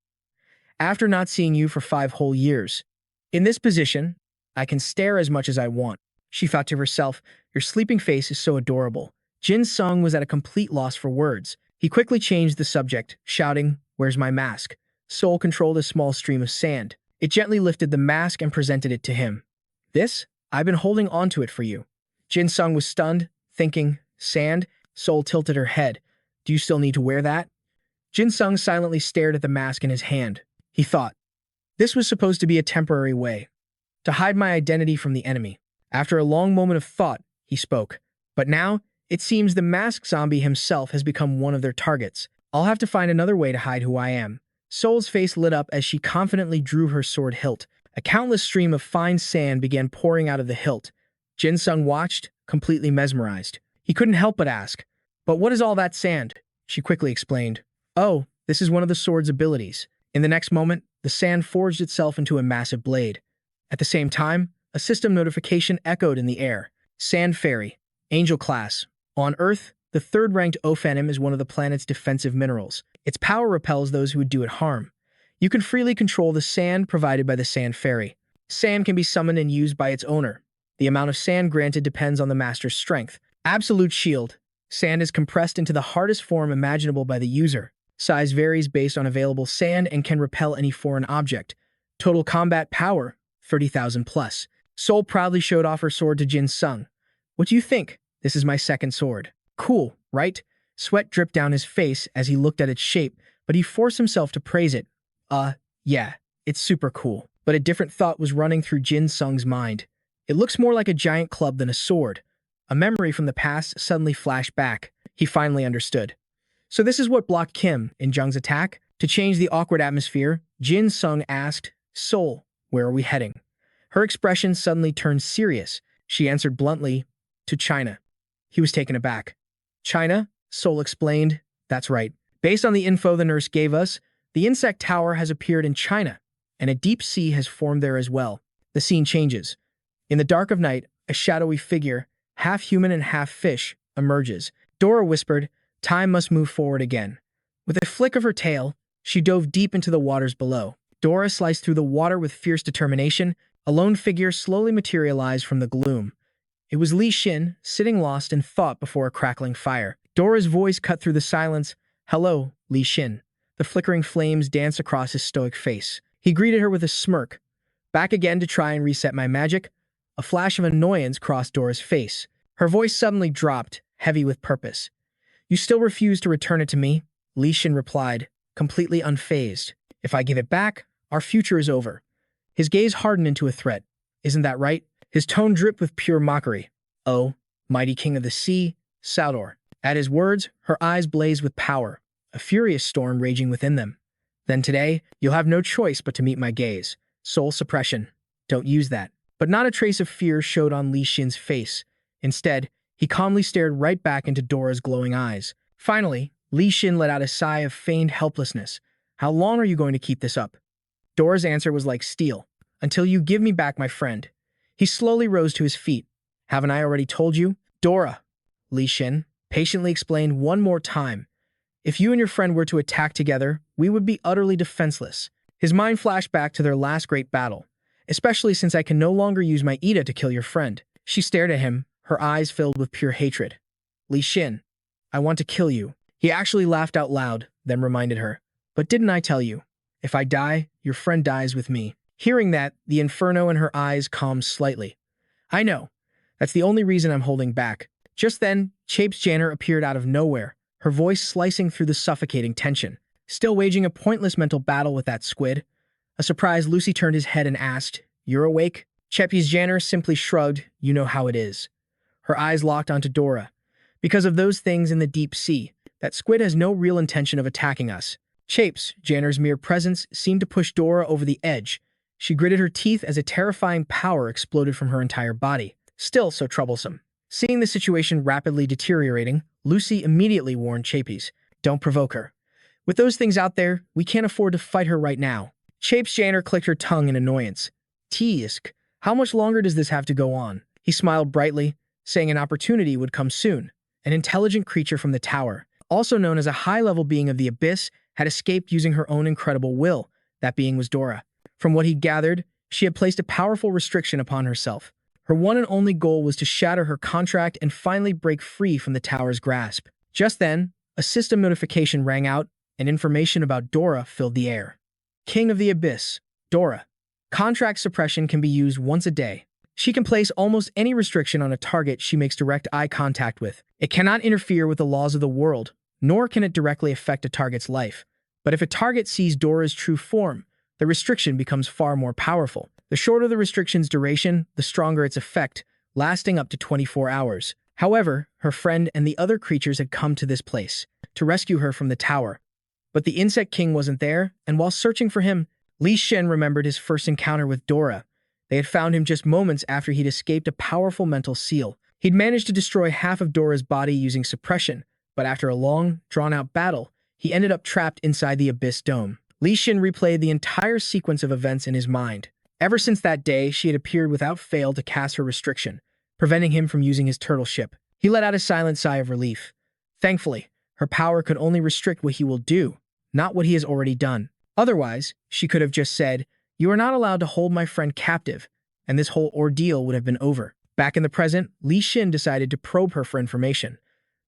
After not seeing you for 5 whole years. In this position, I can stare as much as I want. She thought to herself, your sleeping face is so adorable. Jin Sung was at a complete loss for words. He quickly changed the subject, shouting, Where's my mask? Sol controlled a small stream of sand. It gently lifted the mask and presented it to him. This? I've been holding on to it for you. Jin Sung was stunned, thinking, Sand? Sol tilted her head. Do you still need to wear that? Jin Sung silently stared at the mask in his hand. He thought, this was supposed to be a temporary way to hide my identity from the enemy. After a long moment of thought, he spoke. But now, it seems the masked zombie himself has become one of their targets. I'll have to find another way to hide who I am. Sol's face lit up as she confidently drew her sword hilt. A countless stream of fine sand began pouring out of the hilt. Jin Sung watched, completely mesmerized. He couldn't help but ask, But what is all that sand? She quickly explained. Oh, this is one of the sword's abilities. In the next moment, the sand forged itself into a massive blade. At the same time, a system notification echoed in the air. Sand Fairy. Angel class. On Earth, the third-ranked ophanim is one of the planet's defensive minerals. Its power repels those who would do it harm. You can freely control the sand provided by the Sand Fairy. Sand can be summoned and used by its owner. The amount of sand granted depends on the master's strength. Absolute shield. Sand is compressed into the hardest form imaginable by the user. Size varies based on available sand and can repel any foreign object. Total combat power, 30,000 plus. Soul proudly showed off her sword to Jin Sung. What do you think? This is my second sword. Cool, right? Sweat dripped down his face as he looked at its shape, but he forced himself to praise it. Yeah, it's super cool. But a different thought was running through Jin Sung's mind. It looks more like a giant club than a sword. A memory from the past suddenly flashed back. He finally understood. So this is what blocked Kim in Jung's attack? To change the awkward atmosphere, Jin Sung asked, Soul, where are we heading? Her expression suddenly turned serious. She answered bluntly, to China. He was taken aback. China? Soul explained. That's right. Based on the info the nurse gave us, the insect tower has appeared in China, and a deep sea has formed there as well. The scene changes. In the dark of night, a shadowy figure, half human and half fish, emerges. Dora whispered, time must move forward again. With a flick of her tail, she dove deep into the waters below. Dora sliced through the water with fierce determination. A lone figure slowly materialized from the gloom. It was Li Xin, sitting lost in thought before a crackling fire. Dora's voice cut through the silence. Hello, Li Xin. The flickering flames danced across his stoic face. He greeted her with a smirk. Back again to try and reset my magic? A flash of annoyance crossed Dora's face. Her voice suddenly dropped, heavy with purpose. You still refuse to return it to me? Li Xin replied, completely unfazed. If I give it back, our future is over. His gaze hardened into a threat. Isn't that right? His tone dripped with pure mockery. Oh, mighty king of the sea, Saudor. At his words, her eyes blazed with power, a furious storm raging within them. Then today, you'll have no choice but to meet my gaze. Soul suppression. Don't use that. But not a trace of fear showed on Li Xin's face. Instead, he calmly stared right back into Dora's glowing eyes. Finally, Li Xin let out a sigh of feigned helplessness. How long are you going to keep this up? Dora's answer was like steel. Until you give me back my friend. He slowly rose to his feet. Haven't I already told you? Dora, Li Xin patiently explained one more time. If you and your friend were to attack together, we would be utterly defenseless. His mind flashed back to their last great battle, especially since I can no longer use my Ida to kill your friend. She stared at him, her eyes filled with pure hatred. Li Xin, I want to kill you. He actually laughed out loud, then reminded her. But didn't I tell you? If I die, your friend dies with me. Hearing that, the inferno in her eyes calmed slightly. I know. That's the only reason I'm holding back. Just then, Chapes Janner appeared out of nowhere, her voice slicing through the suffocating tension. Still waging a pointless mental battle with that squid? A surprised Lucy turned his head and asked, You're awake? Chapes Janner simply shrugged, You know how it is. Her eyes locked onto Dora. Because of those things in the deep sea, that squid has no real intention of attacking us. Chapes Janner's mere presence seemed to push Dora over the edge. She gritted her teeth as a terrifying power exploded from her entire body. Still so troublesome. Seeing the situation rapidly deteriorating, Lucy immediately warned Chapes, Don't provoke her. With those things out there, we can't afford to fight her right now. Chapes Janner clicked her tongue in annoyance. Teesk, how much longer does this have to go on? He smiled brightly, saying an opportunity would come soon. An intelligent creature from the tower, also known as a high-level being of the abyss, had escaped using her own incredible will. That being was Dora. From what he gathered, she had placed a powerful restriction upon herself. Her one and only goal was to shatter her contract and finally break free from the tower's grasp. Just then, a system notification rang out, and information about Dora filled the air. King of the Abyss, Dora. Contract suppression can be used once a day. She can place almost any restriction on a target she makes direct eye contact with. It cannot interfere with the laws of the world, nor can it directly affect a target's life. But if a target sees Dora's true form, the restriction becomes far more powerful. The shorter the restriction's duration, the stronger its effect, lasting up to 24 hours. However, her friend and the other creatures had come to this place to rescue her from the tower. But the Insect King wasn't there, and while searching for him, Li Xin remembered his first encounter with Dora. They had found him just moments after he'd escaped a powerful mental seal. He'd managed to destroy half of Dora's body using suppression, but after a long, drawn-out battle, he ended up trapped inside the Abyss Dome. Li Xin replayed the entire sequence of events in his mind. Ever since that day, she had appeared without fail to cast her restriction, preventing him from using his turtle ship. He let out a silent sigh of relief. Thankfully, her power could only restrict what he will do, not what he has already done. Otherwise, she could have just said, "You are not allowed to hold my friend captive," and this whole ordeal would have been over. Back in the present, Li Xin decided to probe her for information.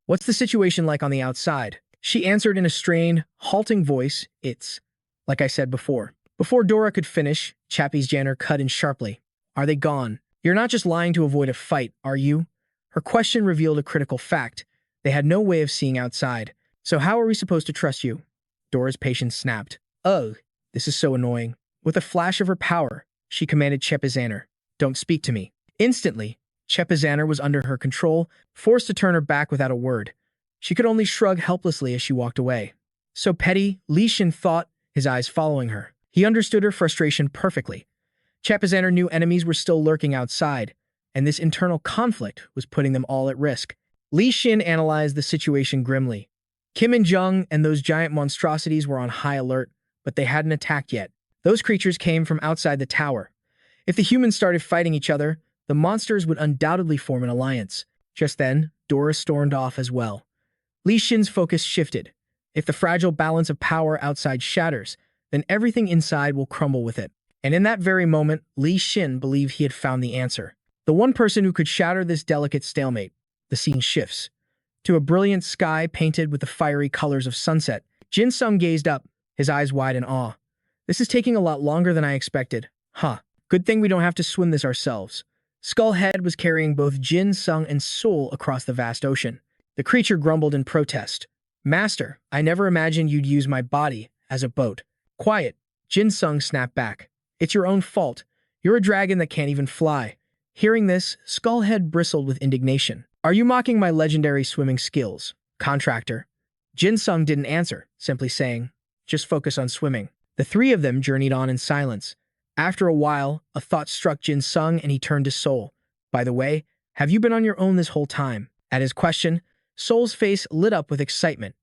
"What's the situation like on the outside?" She answered in a strained, halting voice, "It's like I said before." Before Dora could finish, Chappie's Janner cut in sharply. "Are they gone? You're not just lying to avoid a fight, are you?" Her question revealed a critical fact. They had no way of seeing outside. "So how are we supposed to trust you?" Dora's patience snapped. "Ugh, this is so annoying." With a flash of her power, she commanded Chepizanner, "Don't speak to me." Instantly, Chepizanner was under her control, forced to turn her back without a word. She could only shrug helplessly as she walked away. "So petty," Li Xin thought, his eyes following her. He understood her frustration perfectly. Chepizanner knew enemies were still lurking outside, and this internal conflict was putting them all at risk. Li Xin analyzed the situation grimly. Kim and Jung and those giant monstrosities were on high alert, but they hadn't attacked yet. Those creatures came from outside the tower. If the humans started fighting each other, the monsters would undoubtedly form an alliance. Just then, Dora stormed off as well. Li Xin's focus shifted. If the fragile balance of power outside shatters, then everything inside will crumble with it. And in that very moment, Li Xin believed he had found the answer. The one person who could shatter this delicate stalemate. The scene shifts to a brilliant sky painted with the fiery colors of sunset. Jin Sung gazed up, his eyes wide in awe. "This is taking a lot longer than I expected. Huh. Good thing we don't have to swim this ourselves." Skullhead was carrying both Jin Sung and Soul across the vast ocean. The creature grumbled in protest. "Master, I never imagined you'd use my body as a boat." "Quiet," Jin Sung snapped back. "It's your own fault. You're a dragon that can't even fly." Hearing this, Skullhead bristled with indignation. "Are you mocking my legendary swimming skills, contractor?" Jin Sung didn't answer, simply saying, "Just focus on swimming." The three of them journeyed on in silence. After a while, a thought struck Jin Sung and he turned to Soul. "By the way, have you been on your own this whole time?" At his question, Soul's face lit up with excitement.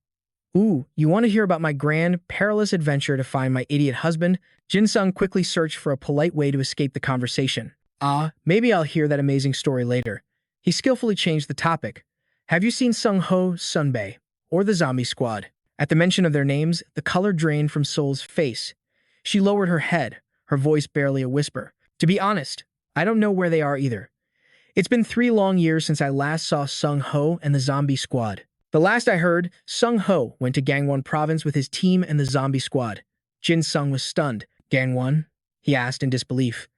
"Ooh, you want to hear about my grand, perilous adventure to find my idiot husband?" Jin Sung quickly searched for a polite way to escape the conversation. "Ah, maybe I'll hear that amazing story later." He skillfully changed the topic. "Have you seen Sung Ho, Sunbae, or the Zombie Squad?" At the mention of their names, the color drained from Soul's face. She lowered her head, her voice barely a whisper. "To be honest, I don't know where they are either. It's been 3 long years since I last saw Sung Ho and the Zombie Squad. The last I heard, Sung Ho went to Gangwon Province with his team and the Zombie Squad." Jin Sung was stunned. "Gangwon?" he asked in disbelief.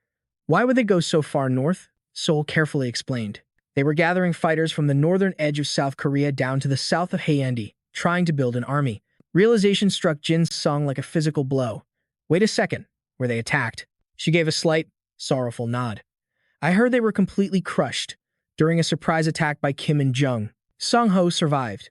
"Why would they go so far north?" Soul carefully explained. "They were gathering fighters from the northern edge of South Korea down to the south of Haeundae, trying to build an army." Realization struck Jin Sung like a physical blow. "Wait a second, were they attacked?" She gave a slight, sorrowful nod. "I heard they were completely crushed during a surprise attack by Kim and Jung. Sung Ho survived,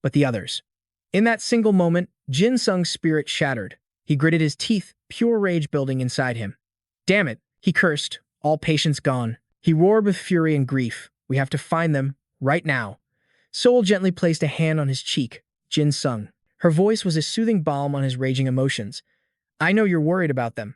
but the others." In that single moment, Jin Sung's spirit shattered. He gritted his teeth, pure rage building inside him. "Damn it," he cursed, all patience gone. He roared with fury and grief. "We have to find them, right now." Soul gently placed a hand on his cheek. "Jin Sung." Her voice was a soothing balm on his raging emotions. "I know you're worried about them,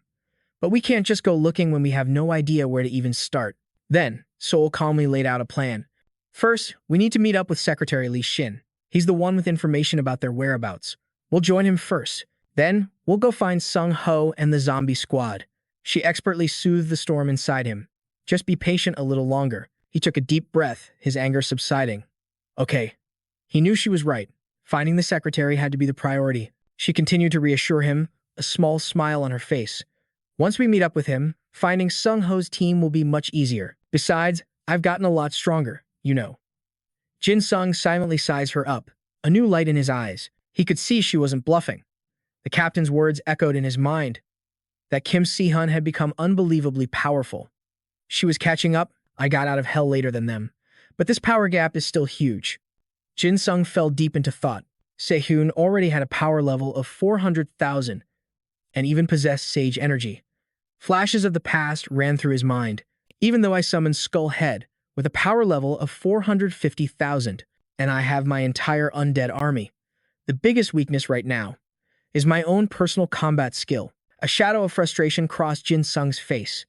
but we can't just go looking when we have no idea where to even start." Then, Soul calmly laid out a plan. "First, we need to meet up with Secretary Li Xin. He's the one with information about their whereabouts. We'll join him first. Then, we'll go find Sung Ho and the Zombie Squad." She expertly soothed the storm inside him. "Just be patient a little longer." He took a deep breath, his anger subsiding. "Okay." He knew she was right. Finding the secretary had to be the priority. She continued to reassure him, a small smile on her face. "Once we meet up with him, finding Sung Ho's team will be much easier. Besides, I've gotten a lot stronger, you know." Jin Sung silently sized her up, a new light in his eyes. He could see she wasn't bluffing. The captain's words echoed in his mind, that Kim Si-hun had become unbelievably powerful. She was catching up. I got out of hell later than them. But this power gap is still huge. Jin Sung fell deep into thought. Sehun already had a power level of 400,000 and even possessed sage energy. Flashes of the past ran through his mind. Even though I summoned Skullhead with a power level of 450,000, and I have my entire undead army, the biggest weakness right now is my own personal combat skill. A shadow of frustration crossed Jin Sung's face.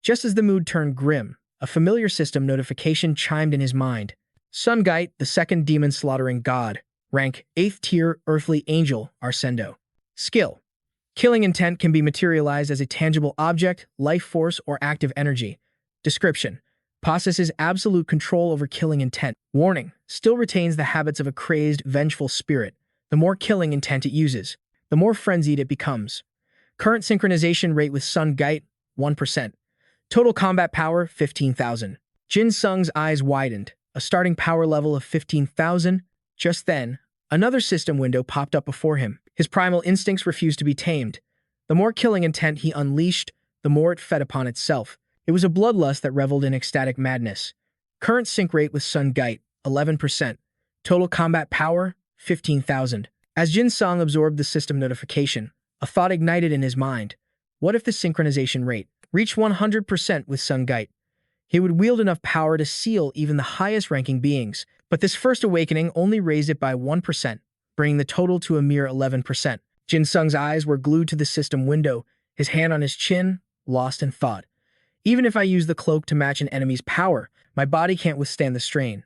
Just as the mood turned grim, a familiar system notification chimed in his mind. Sun Gait, the second demon-slaughtering god. Rank, 8th tier earthly angel, Arsendo. Skill. Killing intent can be materialized as a tangible object, life force, or active energy. Description. Possesses absolute control over killing intent. Warning. Still retains the habits of a crazed, vengeful spirit. The more killing intent it uses, the more frenzied it becomes. Current synchronization rate with Sun Gait, 1%. Total combat power, 15,000. Jin Sung's eyes widened. A starting power level of 15,000. Just then, another system window popped up before him. His primal instincts refused to be tamed. The more killing intent he unleashed, the more it fed upon itself. It was a bloodlust that reveled in ecstatic madness. Current sync rate with Sun Gait, 11%. Total combat power, 15,000. As Jin Sung absorbed the system notification, a thought ignited in his mind. What if the synchronization rate reached 100% with Sun Gait? He would wield enough power to seal even the highest-ranking beings, but this first awakening only raised it by 1%, bringing the total to a mere 11%. Jin Sung's eyes were glued to the system window, his hand on his chin, lost in thought. Even if I use the cloak to match an enemy's power, my body can't withstand the strain.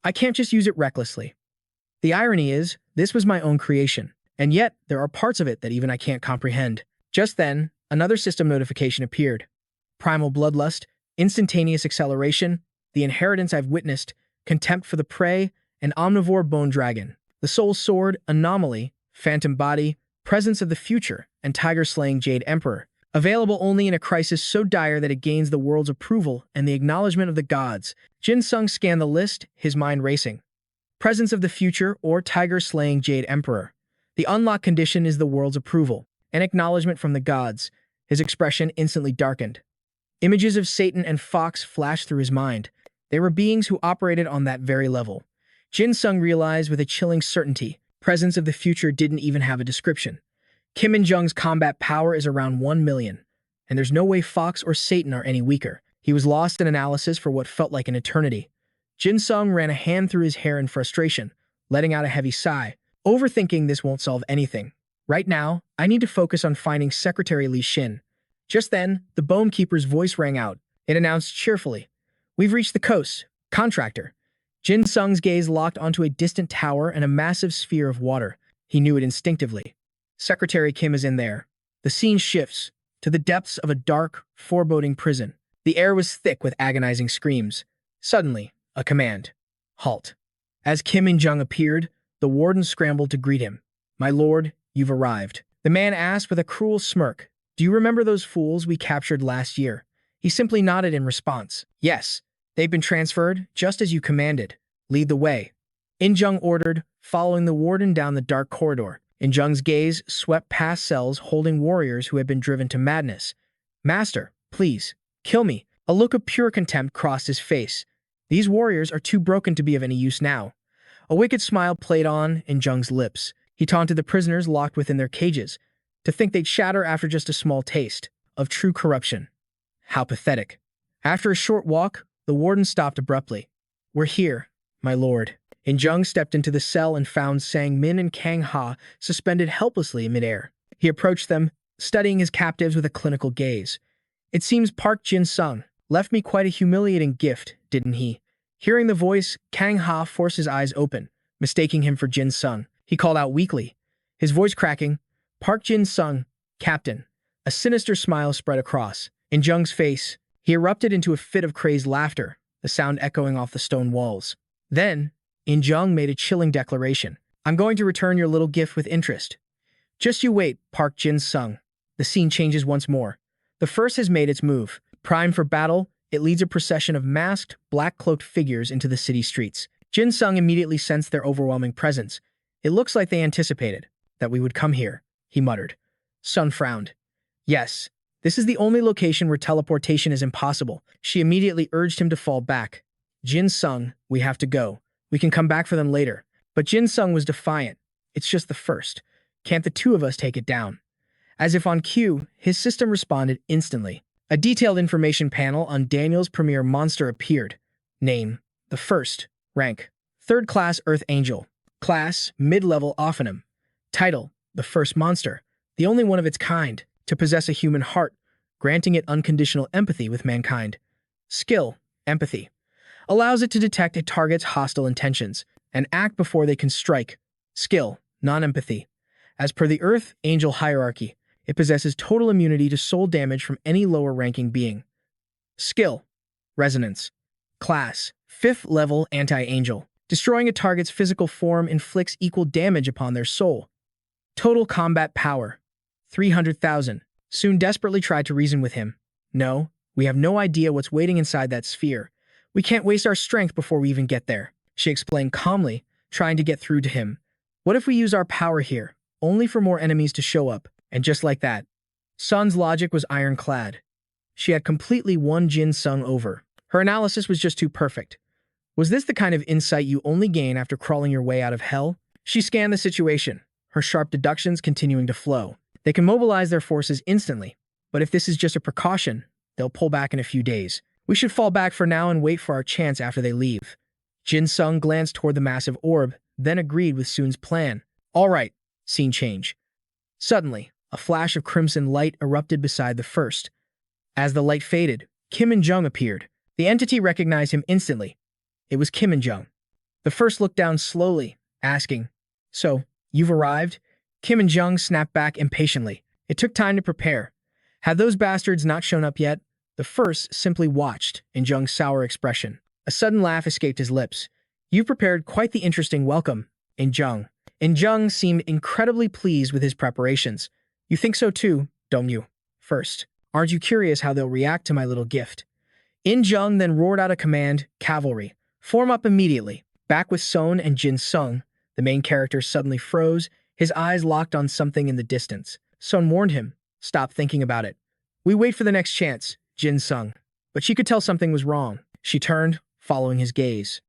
I can't just use it recklessly. The irony is, this was my own creation, and yet there are parts of it that even I can't comprehend. Just then, another system notification appeared. Primal bloodlust, instantaneous acceleration, the inheritance I've witnessed, contempt for the prey, an omnivore bone dragon, the soul sword, anomaly, phantom body, presence of the future, and tiger-slaying Jade Emperor. Available only in a crisis so dire that it gains the world's approval and the acknowledgement of the gods. Jin Sung scanned the list, his mind racing. Presence of the future or tiger-slaying Jade Emperor. The unlock condition is the world's approval, an acknowledgement from the gods. His expression instantly darkened. Images of Satan and Fox flashed through his mind. They were beings who operated on that very level. Jin Sung realized with a chilling certainty, presence of the future didn't even have a description. Kim In-jung's combat power is around 1 million, and there's no way Fox or Satan are any weaker. He was lost in analysis for what felt like an eternity. Jin Sung ran a hand through his hair in frustration, letting out a heavy sigh. Overthinking this won't solve anything. Right now, I need to focus on finding Secretary Li Xin. Just then, the Bone Keeper's voice rang out. It announced cheerfully, "We've reached the coast. Contractor." Jin Sung's gaze locked onto a distant tower and a massive sphere of water. He knew it instinctively. Secretary Kim is in there. The scene shifts to the depths of a dark, foreboding prison. The air was thick with agonizing screams. Suddenly, a command. Halt. As Kim In-jung appeared, the warden scrambled to greet him. "My lord, you've arrived." The man asked with a cruel smirk, "Do you remember those fools we captured last year?" He simply nodded in response. "Yes, they've been transferred, just as you commanded. Lead the way." In-jung ordered, following the warden down the dark corridor. In-jung's gaze swept past cells holding warriors who had been driven to madness. "Master, please, kill me." A look of pure contempt crossed his face. These warriors are too broken to be of any use now. A wicked smile played on In-jung's lips. He taunted the prisoners locked within their cages. To think they'd shatter after just a small taste of true corruption. How pathetic. After a short walk, the warden stopped abruptly. "We're here, my lord." In-jung stepped into the cell and found Sang Min and Kang Ha suspended helplessly in midair. He approached them, studying his captives with a clinical gaze. "It seems Park Jin Sung left me quite a humiliating gift, didn't he?" Hearing the voice, Kang Ha forced his eyes open, mistaking him for Jin Sung. He called out weakly, his voice cracking, "Park Jin Sung, Captain." A sinister smile spread across In-jung's face. He erupted into a fit of crazed laughter, the sound echoing off the stone walls. Then, In-jung made a chilling declaration. "I'm going to return your little gift with interest. Just you wait, Park Jin Sung." The scene changes once more. The first has made its move. Primed for battle, it leads a procession of masked, black-cloaked figures into the city streets. Jin Sung immediately sensed their overwhelming presence. "It looks like they anticipated that we would come here," he muttered. Sun frowned. "Yes, this is the only location where teleportation is impossible." She immediately urged him to fall back. "Jin Sung, we have to go. We can come back for them later." But Jin Sung was defiant. "It's just the first. Can't the two of us take it down?" As if on cue, his system responded instantly. A detailed information panel on Daniel's premier monster appeared. Name, the first. Rank, 3rd class Earth Angel. Class, mid-level Ophanum. Title, the first monster, the only one of its kind, to possess a human heart, granting it unconditional empathy with mankind. Skill, empathy. allows it to detect a target's hostile intentions and act before they can strike. Skill, non-empathy. As per the Earth Angel hierarchy, it possesses total immunity to soul damage from any lower-ranking being. Skill, resonance. Class, 5th level anti-angel. Destroying a target's physical form inflicts equal damage upon their soul. Total combat power, 300,000. Soon desperately tried to reason with him. No, we have no idea what's waiting inside that sphere. We can't waste our strength before we even get there, she explained calmly, trying to get through to him. What if we use our power here, only for more enemies to show up? And just like that, Sun's logic was ironclad. She had completely won Jin Sung over. Her analysis was just too perfect. Was this the kind of insight you only gain after crawling your way out of hell? She scanned the situation, her sharp deductions continuing to flow. They can mobilize their forces instantly, but if this is just a precaution, they'll pull back in a few days. We should fall back for now and wait for our chance after they leave. Jin Sung glanced toward the massive orb, then agreed with Soon's plan. All right, scene change. Suddenly, a flash of crimson light erupted beside the first. As the light faded, Kim and Jung appeared. The entity recognized him instantly. It was Kim and Jung. The first looked down slowly, asking, "So, you've arrived?" Kim and Jung snapped back impatiently. It took time to prepare. Had those bastards not shown up yet, the first simply watched in Jung's sour expression. A sudden laugh escaped his lips. "You've prepared quite the interesting welcome, In Jung." In Jung seemed incredibly pleased with his preparations. "You think so too, don't you? First, aren't you curious how they'll react to my little gift?" In Jung then roared out a command, "Cavalry, form up immediately." Back with Son and Jin Sung, the main character suddenly froze, his eyes locked on something in the distance. Son warned him, "Stop thinking about it. We wait for the next chance," Jin Sung. But she could tell something was wrong. She turned, following his gaze.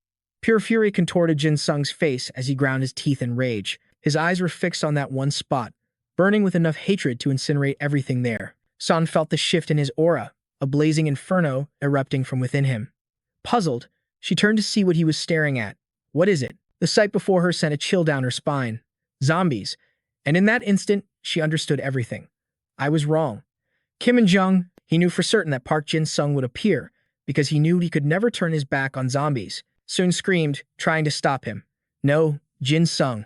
Pure fury contorted Jin Sung's face as he ground his teeth in rage. His eyes were fixed on that one spot, burning with enough hatred to incinerate everything there. Son felt the shift in his aura, a blazing inferno erupting from within him. Puzzled, she turned to see what he was staring at. What is it? The sight before her sent a chill down her spine. Zombies. And in that instant, she understood everything. I was wrong. Kim and Jung, he knew for certain that Park Jin Sung would appear, because he knew he could never turn his back on zombies. Soon screamed, trying to stop him. "No, Jin Sung."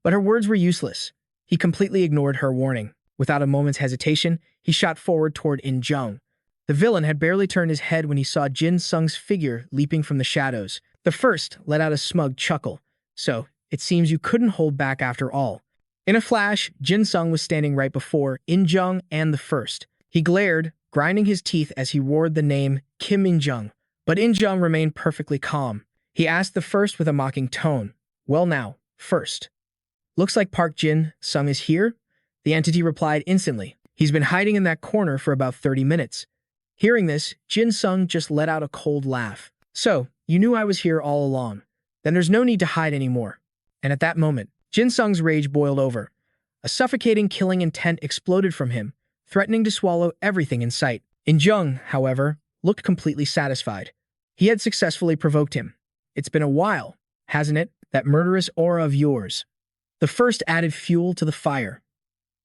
But her words were useless. He completely ignored her warning. Without a moment's hesitation, he shot forward toward In Jung. The villain had barely turned his head when he saw Jin Sung's figure leaping from the shadows. The first let out a smug chuckle. "So, it seems you couldn't hold back after all." In a flash, Jin Sung was standing right before In Jung and the first. He glared, grinding his teeth as he roared the name Kim In Jung. But In Jung remained perfectly calm. He asked the first with a mocking tone, "Well now, first. Looks like Park Jin Sung is here?" The entity replied instantly. "He's been hiding in that corner for about 30 minutes. Hearing this, Jin Sung just let out a cold laugh. "So, you knew I was here all along. Then there's no need to hide anymore." And at that moment, Jin Sung's rage boiled over. A suffocating killing intent exploded from him, threatening to swallow everything in sight. In Jung, however, looked completely satisfied. He had successfully provoked him. "It's been a while, hasn't it? That murderous aura of yours." The first added fuel to the fire.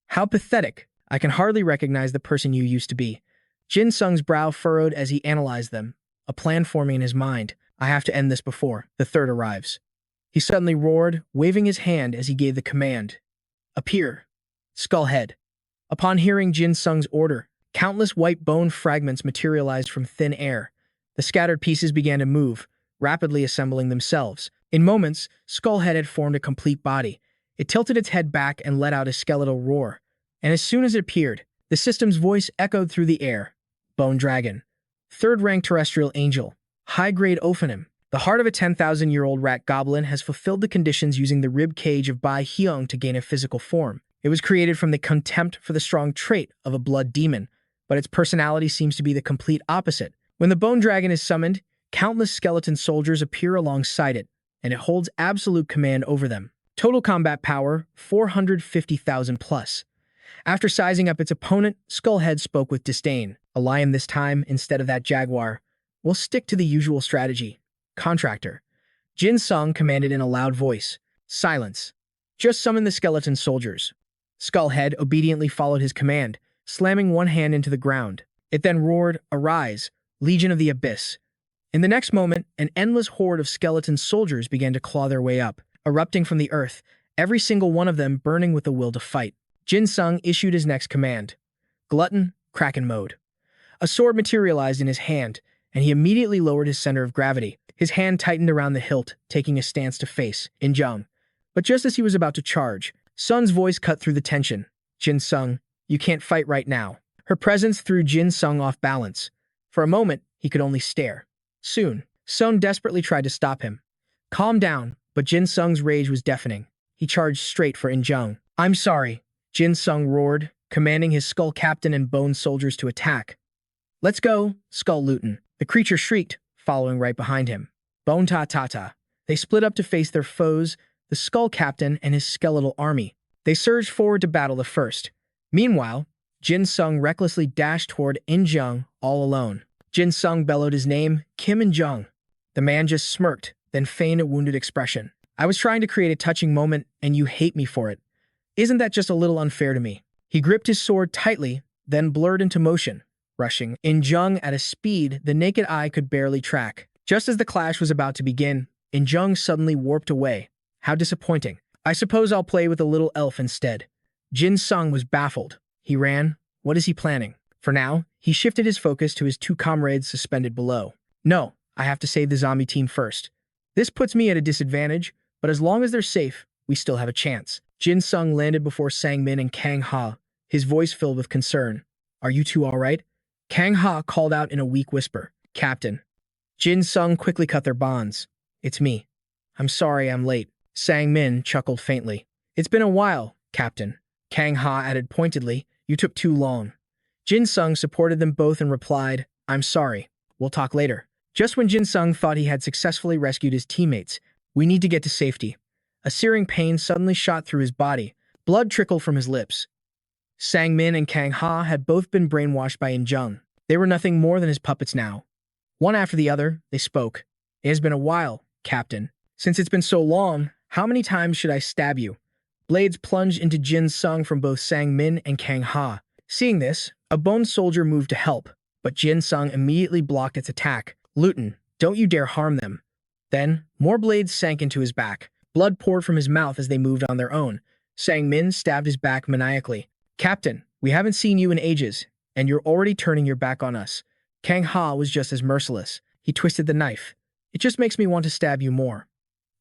"How pathetic. I can hardly recognize the person you used to be." Jin Sung's brow furrowed as he analyzed them, a plan forming in his mind. "I have to end this before the third arrives." He suddenly roared, waving his hand as he gave the command. "Appear, Skullhead." Upon hearing Jin Sung's order, countless white bone fragments materialized from thin air. The scattered pieces began to move, rapidly assembling themselves. In moments, Skullhead had formed a complete body. It tilted its head back and let out a skeletal roar. And as soon as it appeared, the system's voice echoed through the air. "Bone Dragon. Third-rank terrestrial angel. High-grade Ophanim. The heart of a 10,000-year-old rat goblin has fulfilled the conditions using the rib cage of Bai Hyung to gain a physical form. It was created from the contempt for the strong trait of a blood demon, but its personality seems to be the complete opposite. When the Bone Dragon is summoned, countless skeleton soldiers appear alongside it, and it holds absolute command over them. Total combat power, 450,000 plus. After sizing up its opponent, Skullhead spoke with disdain. "A lion this time, instead of that jaguar. We'll stick to the usual strategy. Contractor." Jin Sung commanded in a loud voice. "Silence. Just summon the skeleton soldiers." Skullhead obediently followed his command, slamming one hand into the ground. It then roared, "Arise, Legion of the Abyss." In the next moment, an endless horde of skeleton soldiers began to claw their way up, erupting from the earth, every single one of them burning with the will to fight. Jin Sung issued his next command. Glutton, Kraken mode. A sword materialized in his hand, and he immediately lowered his center of gravity. His hand tightened around the hilt, taking a stance to face In Jung. But just as he was about to charge, Sun's voice cut through the tension. Jin Sung, you can't fight right now. Her presence threw Jin Sung off balance. For a moment, he could only stare. Soon, Sun desperately tried to stop him. Calm down, but Jin Sung's rage was deafening. He charged straight for In Jung. I'm sorry, Jin Sung roared, commanding his skull captain and bone soldiers to attack. Let's go, Skull Luton. The creature shrieked, following right behind him. Bone ta ta ta. They split up to face their foes, the skull captain and his skeletal army. They surged forward to battle the first. Meanwhile, Jin Sung recklessly dashed toward In Jung all alone. Jin Sung bellowed his name, Kim In Jung. The man just smirked, then feigned a wounded expression. I was trying to create a touching moment, and you hate me for it. Isn't that just a little unfair to me? He gripped his sword tightly, then blurred into motion, rushing In Jung at a speed the naked eye could barely track. Just as the clash was about to begin, In Jung suddenly warped away. How disappointing. I suppose I'll play with a little elf instead. Jin Sung was baffled. He ran. What is he planning? For now, he shifted his focus to his two comrades suspended below. No, I have to save the zombie team first. This puts me at a disadvantage, but as long as they're safe, we still have a chance. Jin Sung landed before Sang Min and Kang Ha, his voice filled with concern. Are you two all right? Kang Ha called out in a weak whisper. Captain. Jin Sung quickly cut their bonds. It's me. I'm sorry I'm late. Sang Min chuckled faintly. It's been a while, Captain. Kang Ha added pointedly. You took too long. Jin Sung supported them both and replied, I'm sorry. We'll talk later. Just when Jin Sung thought he had successfully rescued his teammates, we need to get to safety. A searing pain suddenly shot through his body. Blood trickled from his lips. Sang Min and Kang Ha had both been brainwashed by In Jung. They were nothing more than his puppets now. One after the other, they spoke. It has been a while, Captain. Since it's been so long, how many times should I stab you? Blades plunged into Jin Sung from both Sang Min and Kang Ha. Seeing this, a bone soldier moved to help, but Jin Sung immediately blocked its attack. Luton, don't you dare harm them. Then, more blades sank into his back. Blood poured from his mouth as they moved on their own. Sang Min stabbed his back maniacally. Captain, we haven't seen you in ages, and you're already turning your back on us. Kang Ha was just as merciless. He twisted the knife. It just makes me want to stab you more.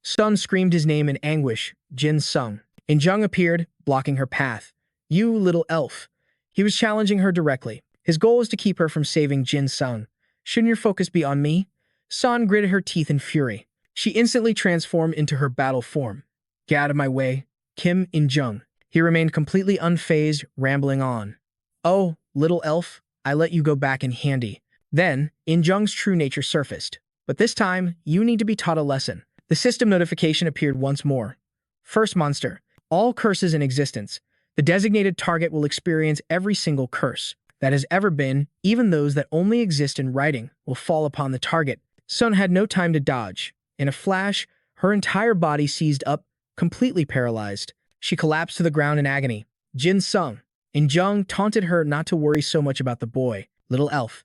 Sun screamed his name in anguish. Jin Sung. In Jung appeared, blocking her path. You little elf. He was challenging her directly. His goal was to keep her from saving Jin Sung. Shouldn't your focus be on me? Sun gritted her teeth in fury. She instantly transformed into her battle form. Get out of my way, Kim In Jung. He remained completely unfazed, rambling on. Oh, little elf, I let you go back in handy. Then, In Jung's true nature surfaced. But this time, you need to be taught a lesson. The system notification appeared once more. First monster. All curses in existence. The designated target will experience every single curse that has ever been, even those that only exist in writing, will fall upon the target. Sun had no time to dodge. In a flash, her entire body seized up, completely paralyzed. She collapsed to the ground in agony. Jin Sung. In Jung taunted her not to worry so much about the boy, little elf.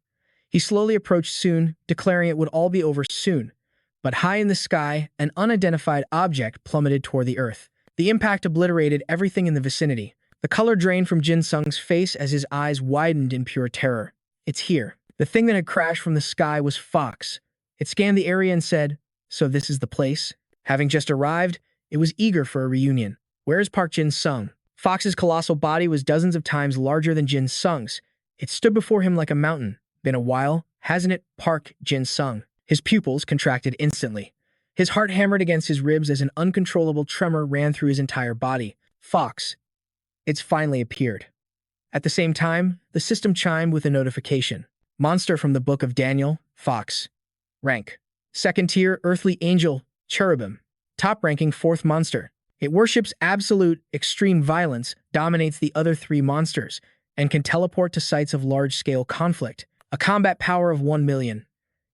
He slowly approached soon, declaring it would all be over soon. But high in the sky, an unidentified object plummeted toward the earth. The impact obliterated everything in the vicinity. The color drained from Jin Sung's face as his eyes widened in pure terror. It's here. The thing that had crashed from the sky was Fox. It scanned the area and said, so this is the place? Having just arrived, it was eager for a reunion. Where is Park Jin Sung? Fox's colossal body was dozens of times larger than Jin Sung's. It stood before him like a mountain. Been a while, hasn't it, Park Jin Sung? His pupils contracted instantly. His heart hammered against his ribs as an uncontrollable tremor ran through his entire body. Fox. It's finally appeared. At the same time, the system chimed with a notification. Monster from the Book of Daniel, Fox. Rank. Second tier, Earthly Angel, Cherubim. Top-ranking 4th monster. It worships absolute, extreme violence, dominates the other 3 monsters, and can teleport to sites of large-scale conflict. A combat power of 1 million.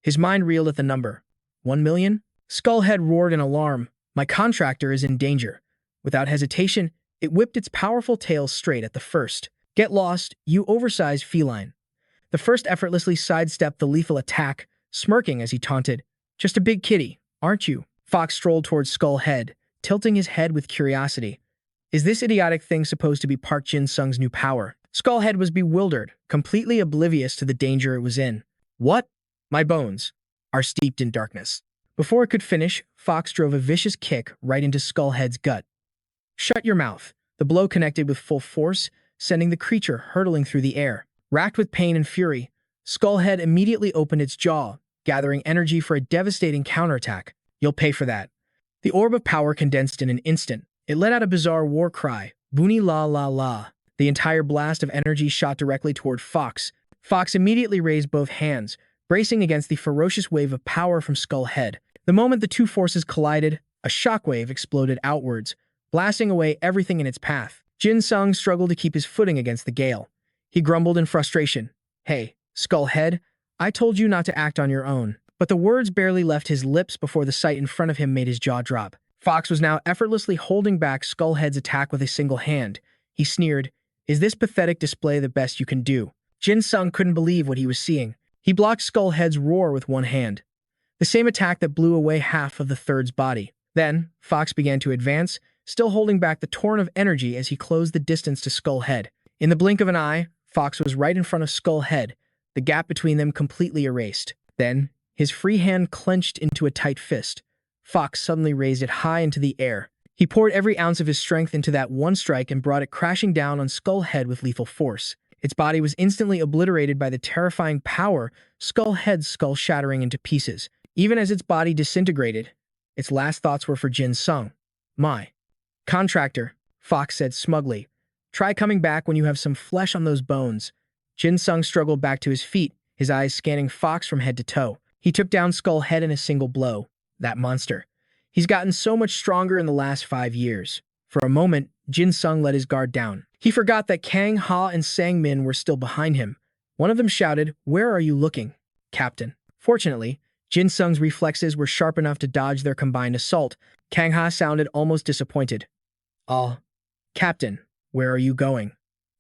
His mind reeled at the number. 1 million? Skullhead roared in alarm. My contractor is in danger. Without hesitation, it whipped its powerful tail straight at the first. Get lost, you oversized feline. The first effortlessly sidestepped the lethal attack, smirking as he taunted. "Just a big kitty, aren't you?" Fox strolled towards Skullhead, tilting his head with curiosity. Is this idiotic thing supposed to be Park Jin Sung's new power? Skullhead was bewildered, completely oblivious to the danger it was in. What? My bones are steeped in darkness. Before it could finish, Fox drove a vicious kick right into Skullhead's gut. Shut your mouth. The blow connected with full force, sending the creature hurtling through the air. Racked with pain and fury, Skullhead immediately opened its jaw, gathering energy for a devastating counterattack. You'll pay for that. The orb of power condensed in an instant. It let out a bizarre war cry, Booni la la la. The entire blast of energy shot directly toward Fox. Fox immediately raised both hands, bracing against the ferocious wave of power from Skullhead. The moment the two forces collided, a shockwave exploded outwards, blasting away everything in its path. Jin Sung struggled to keep his footing against the gale. He grumbled in frustration. Hey, Skullhead, I told you not to act on your own. But the words barely left his lips before the sight in front of him made his jaw drop. Fox was now effortlessly holding back Skullhead's attack with a single hand. He sneered, Is this pathetic display the best you can do? Jin Sung couldn't believe what he was seeing. He blocked Skullhead's roar with one hand, the same attack that blew away half of the third's body. Then, Fox began to advance, still holding back the torrent of energy as he closed the distance to Skullhead. In the blink of an eye, Fox was right in front of Skullhead, the gap between them completely erased. Then, his free hand clenched into a tight fist. Fox suddenly raised it high into the air. He poured every ounce of his strength into that one strike and brought it crashing down on Skullhead with lethal force. Its body was instantly obliterated by the terrifying power, Skullhead's skull shattering into pieces. Even as its body disintegrated, its last thoughts were for Jin Sung. My contractor, Fox said smugly. Try coming back when you have some flesh on those bones. Jin Sung struggled back to his feet, his eyes scanning Fox from head to toe. He took down Skullhead in a single blow. That monster. He's gotten so much stronger in the last 5 years. For a moment, Jin Sung let his guard down. He forgot that Kang Ha and Sang Min were still behind him. One of them shouted, Where are you looking, Captain? Fortunately, Jin Sung's reflexes were sharp enough to dodge their combined assault. Kang Ha sounded almost disappointed. Captain, where are you going?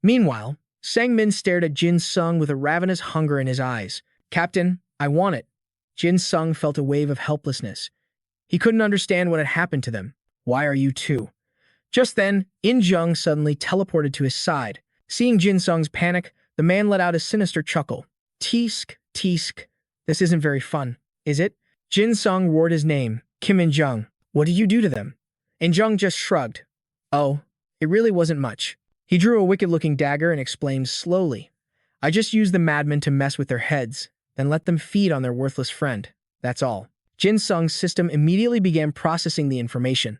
Meanwhile, Sang Min stared at Jin Sung with a ravenous hunger in his eyes. Captain, I want it. Jin Sung felt a wave of helplessness. He couldn't understand what had happened to them. Why are you two? Just then, In Jung suddenly teleported to his side. Seeing Jin Sung's panic, the man let out a sinister chuckle. Teesk, teesk. This isn't very fun, is it? Jin Sung roared his name, Kim In Jung. What did you do to them? In Jung just shrugged. Oh, it really wasn't much. He drew a wicked-looking dagger and explained slowly. I just used the madmen to mess with their heads, then let them feed on their worthless friend. That's all. Jin Sung's system immediately began processing the information.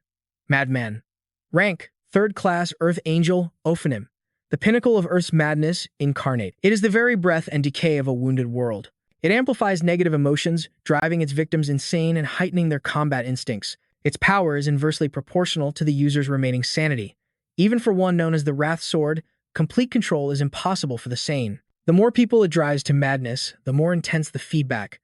Madman. Rank, 3rd class Earth Angel, Ophanim. The pinnacle of Earth's madness, incarnate. It is the very breath and decay of a wounded world. It amplifies negative emotions, driving its victims insane and heightening their combat instincts. Its power is inversely proportional to the user's remaining sanity. Even for one known as the Wrath Sword, complete control is impossible for the sane. The more people it drives to madness, the more intense the feedback,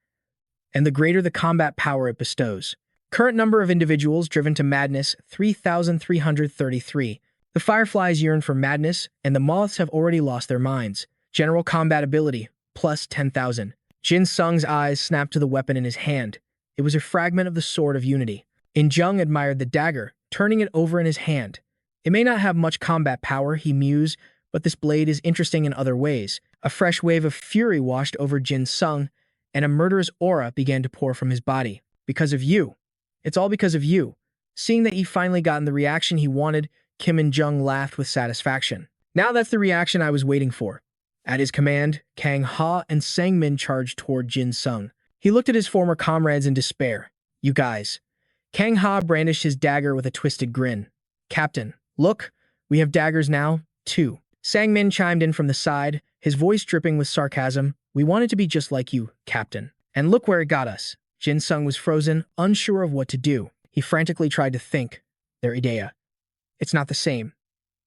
and the greater the combat power it bestows. Current number of individuals driven to madness, 3,333. The fireflies yearn for madness, and the moths have already lost their minds. General combat ability, plus 10,000. Jin Sung's eyes snapped to the weapon in his hand. It was a fragment of the Sword of Unity. In Jung admired the dagger, turning it over in his hand. It may not have much combat power, he mused, but this blade is interesting in other ways. A fresh wave of fury washed over Jin Sung, and a murderous aura began to pour from his body. Because of you. It's all because of you. Seeing that he finally gotten the reaction he wanted, Kim In Jung laughed with satisfaction. Now that's the reaction I was waiting for. At his command, Kang Ha and Sang Min charged toward Jin Sung. He looked at his former comrades in despair. You guys. Kang Ha brandished his dagger with a twisted grin. Captain, look, we have daggers now, too. Sang Min chimed in from the side, his voice dripping with sarcasm. We wanted to be just like you, Captain. And look where it got us. Jin Sung was frozen, unsure of what to do. He frantically tried to think. Their idea. It's not the same.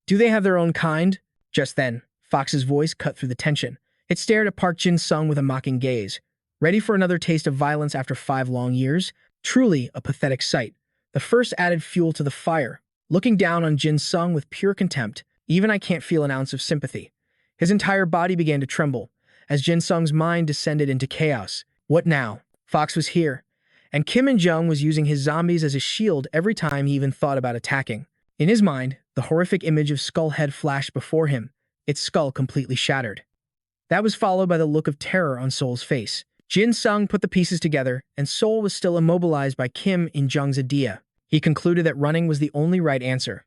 Do they have their own kind? Just then, Fox's voice cut through the tension. It stared at Park Jin Sung with a mocking gaze. Ready for another taste of violence after 5 long years? Truly a pathetic sight. The first added fuel to the fire. Looking down on Jin Sung with pure contempt, even I can't feel an ounce of sympathy. His entire body began to tremble, as Jin Sung's mind descended into chaos. What now? Fox was here, and Kim and Jung was using his zombies as a shield every time he even thought about attacking. In his mind, the horrific image of Skullhead flashed before him, its skull completely shattered. That was followed by the look of terror on Seol's face. Jin Sung put the pieces together, and Seol was still immobilized by Kim in Jung's idea. He concluded that running was the only right answer.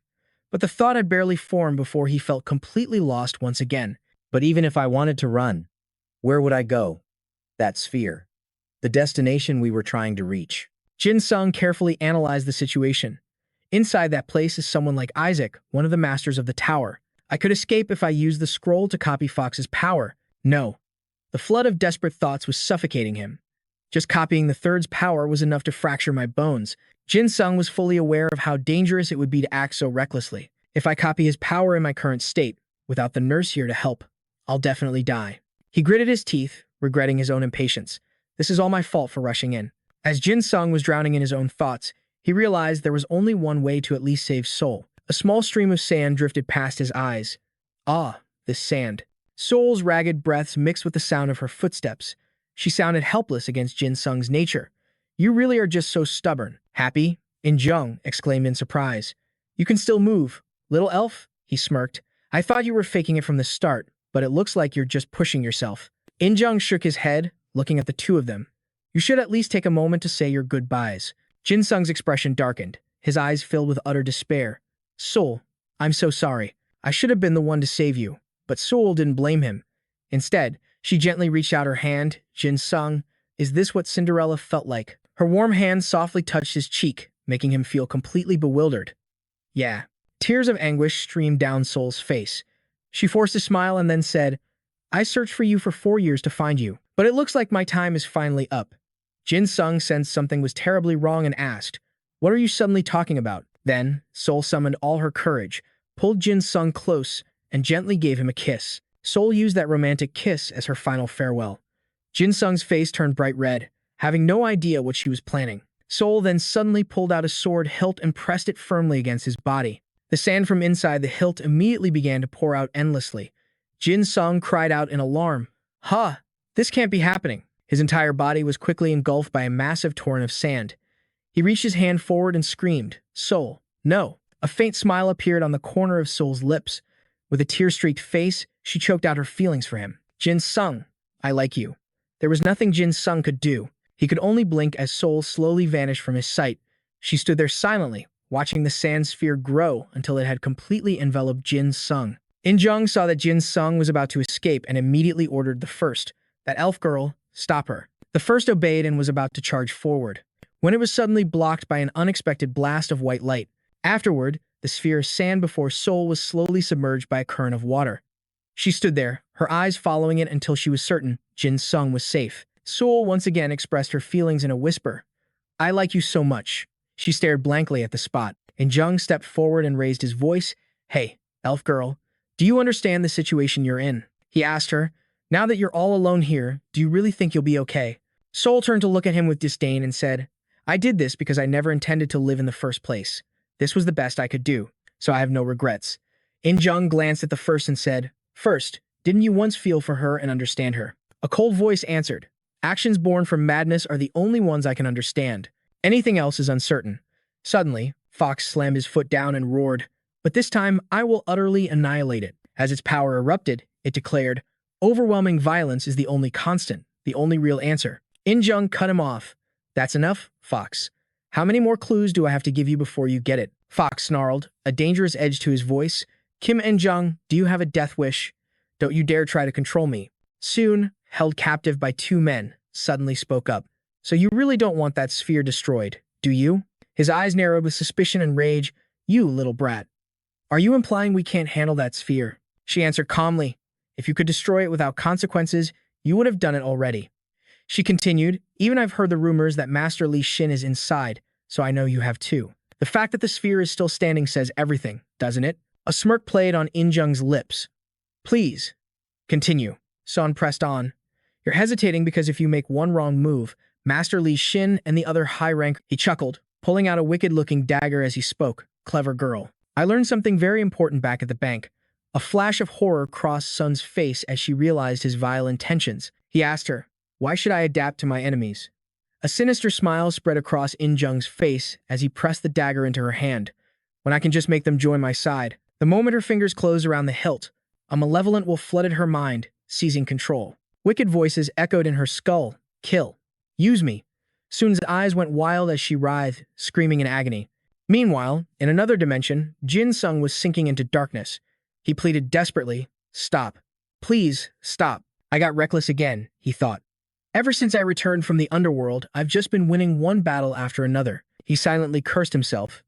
But the thought had barely formed before he felt completely lost once again. But even if I wanted to run, where would I go? That sphere. The destination we were trying to reach. Jin Sung carefully analyzed the situation. Inside that place is someone like Isaac, one of the masters of the tower. I could escape if I used the scroll to copy Fox's power. No. The flood of desperate thoughts was suffocating him. Just copying the third's power was enough to fracture my bones. Jin Sung was fully aware of how dangerous it would be to act so recklessly. If I copy his power in my current state, without the nurse here to help, I'll definitely die. He gritted his teeth, regretting his own impatience. This is all my fault for rushing in. As Jin Sung was drowning in his own thoughts, he realized there was only one way to at least save Seol. A small stream of sand drifted past his eyes. Ah, this sand. Seol's ragged breaths mixed with the sound of her footsteps. She sounded helpless against Jin Sung's nature. You really are just so stubborn. Happy? In Jung exclaimed in surprise. You can still move. Little elf? He smirked. I thought you were faking it from the start, but it looks like you're just pushing yourself. In Jung shook his head, looking at the two of them. You should at least take a moment to say your goodbyes. Jin Sung's expression darkened, his eyes filled with utter despair. Seol, I'm so sorry. I should have been the one to save you. But Seol didn't blame him. Instead, she gently reached out her hand. Jin Sung, is this what Cinderella felt like? Her warm hand softly touched his cheek, making him feel completely bewildered. Yeah. Tears of anguish streamed down Seol's face. She forced a smile and then said, I searched for you for 4 years to find you, but it looks like my time is finally up. Jin Sung sensed something was terribly wrong and asked, What are you suddenly talking about? Then, Seol summoned all her courage, pulled Jin Sung close, and gently gave him a kiss. Seol used that romantic kiss as her final farewell. Jin Sung's face turned bright red, having no idea what she was planning. Seol then suddenly pulled out a sword hilt and pressed it firmly against his body. The sand from inside the hilt immediately began to pour out endlessly. Jin Sung cried out in alarm. Huh! This can't be happening. His entire body was quickly engulfed by a massive torrent of sand. He reached his hand forward and screamed, Seol, no! A faint smile appeared on the corner of Seol's lips. With a tear-streaked face, she choked out her feelings for him. Jin Sung, I like you. There was nothing Jin Sung could do. He could only blink as Seol slowly vanished from his sight. She stood there silently, watching the sand sphere grow until it had completely enveloped Jin Sung. In Jung saw that Jin Sung was about to escape and immediately ordered the first, that elf girl, stop her. The first obeyed and was about to charge forward, when it was suddenly blocked by an unexpected blast of white light. Afterward, the sphere of sand before Seol was slowly submerged by a current of water. She stood there, her eyes following it until she was certain Jin Sung was safe. Seol once again expressed her feelings in a whisper. I like you so much. She stared blankly at the spot, and Jung stepped forward and raised his voice. Hey, elf girl, do you understand the situation you're in? He asked her. Now that you're all alone here, do you really think you'll be okay? Seol turned to look at him with disdain and said, I did this because I never intended to live in the first place. This was the best I could do, so I have no regrets. In Jung glanced at the first and said, First, didn't you once feel for her and understand her? A cold voice answered, Actions born from madness are the only ones I can understand. Anything else is uncertain. Suddenly, Fox slammed his foot down and roared, But this time I will utterly annihilate it. As its power erupted, it declared, Overwhelming violence is the only constant, the only real answer. In Jung cut him off. That's enough, Fox. How many more clues do I have to give you before you get it? Fox snarled, a dangerous edge to his voice. Kim and Jung, do you have a death wish? Don't you dare try to control me. Soon, held captive by 2 men, suddenly spoke up. So you really don't want that sphere destroyed, do you? His eyes narrowed with suspicion and rage. You little brat. Are you implying we can't handle that sphere? She answered calmly. If you could destroy it without consequences, you would have done it already. She continued, Even I've heard the rumors that Master Li Xin is inside, so I know you have too. The fact that the sphere is still standing says everything, doesn't it? A smirk played on In Jung's lips. Please, continue. Sun pressed on. You're hesitating because if you make one wrong move, Master Li Xin and the other high rank, he chuckled, pulling out a wicked-looking dagger as he spoke. Clever girl. I learned something very important back at the bank. A flash of horror crossed Sun's face as she realized his vile intentions. He asked her, Why should I adapt to my enemies? A sinister smile spread across In Jung's face as he pressed the dagger into her hand. When I can just make them join my side. The moment her fingers closed around the hilt, a malevolent wolf flooded her mind, seizing control. Wicked voices echoed in her skull. Kill. Use me. Sun's eyes went wild as she writhed, screaming in agony. Meanwhile, in another dimension, Jin Sung was sinking into darkness. He pleaded desperately, "Stop. Please, stop. I got reckless again," he thought. "Ever since I returned from the underworld, I've just been winning one battle after another." He silently cursed himself.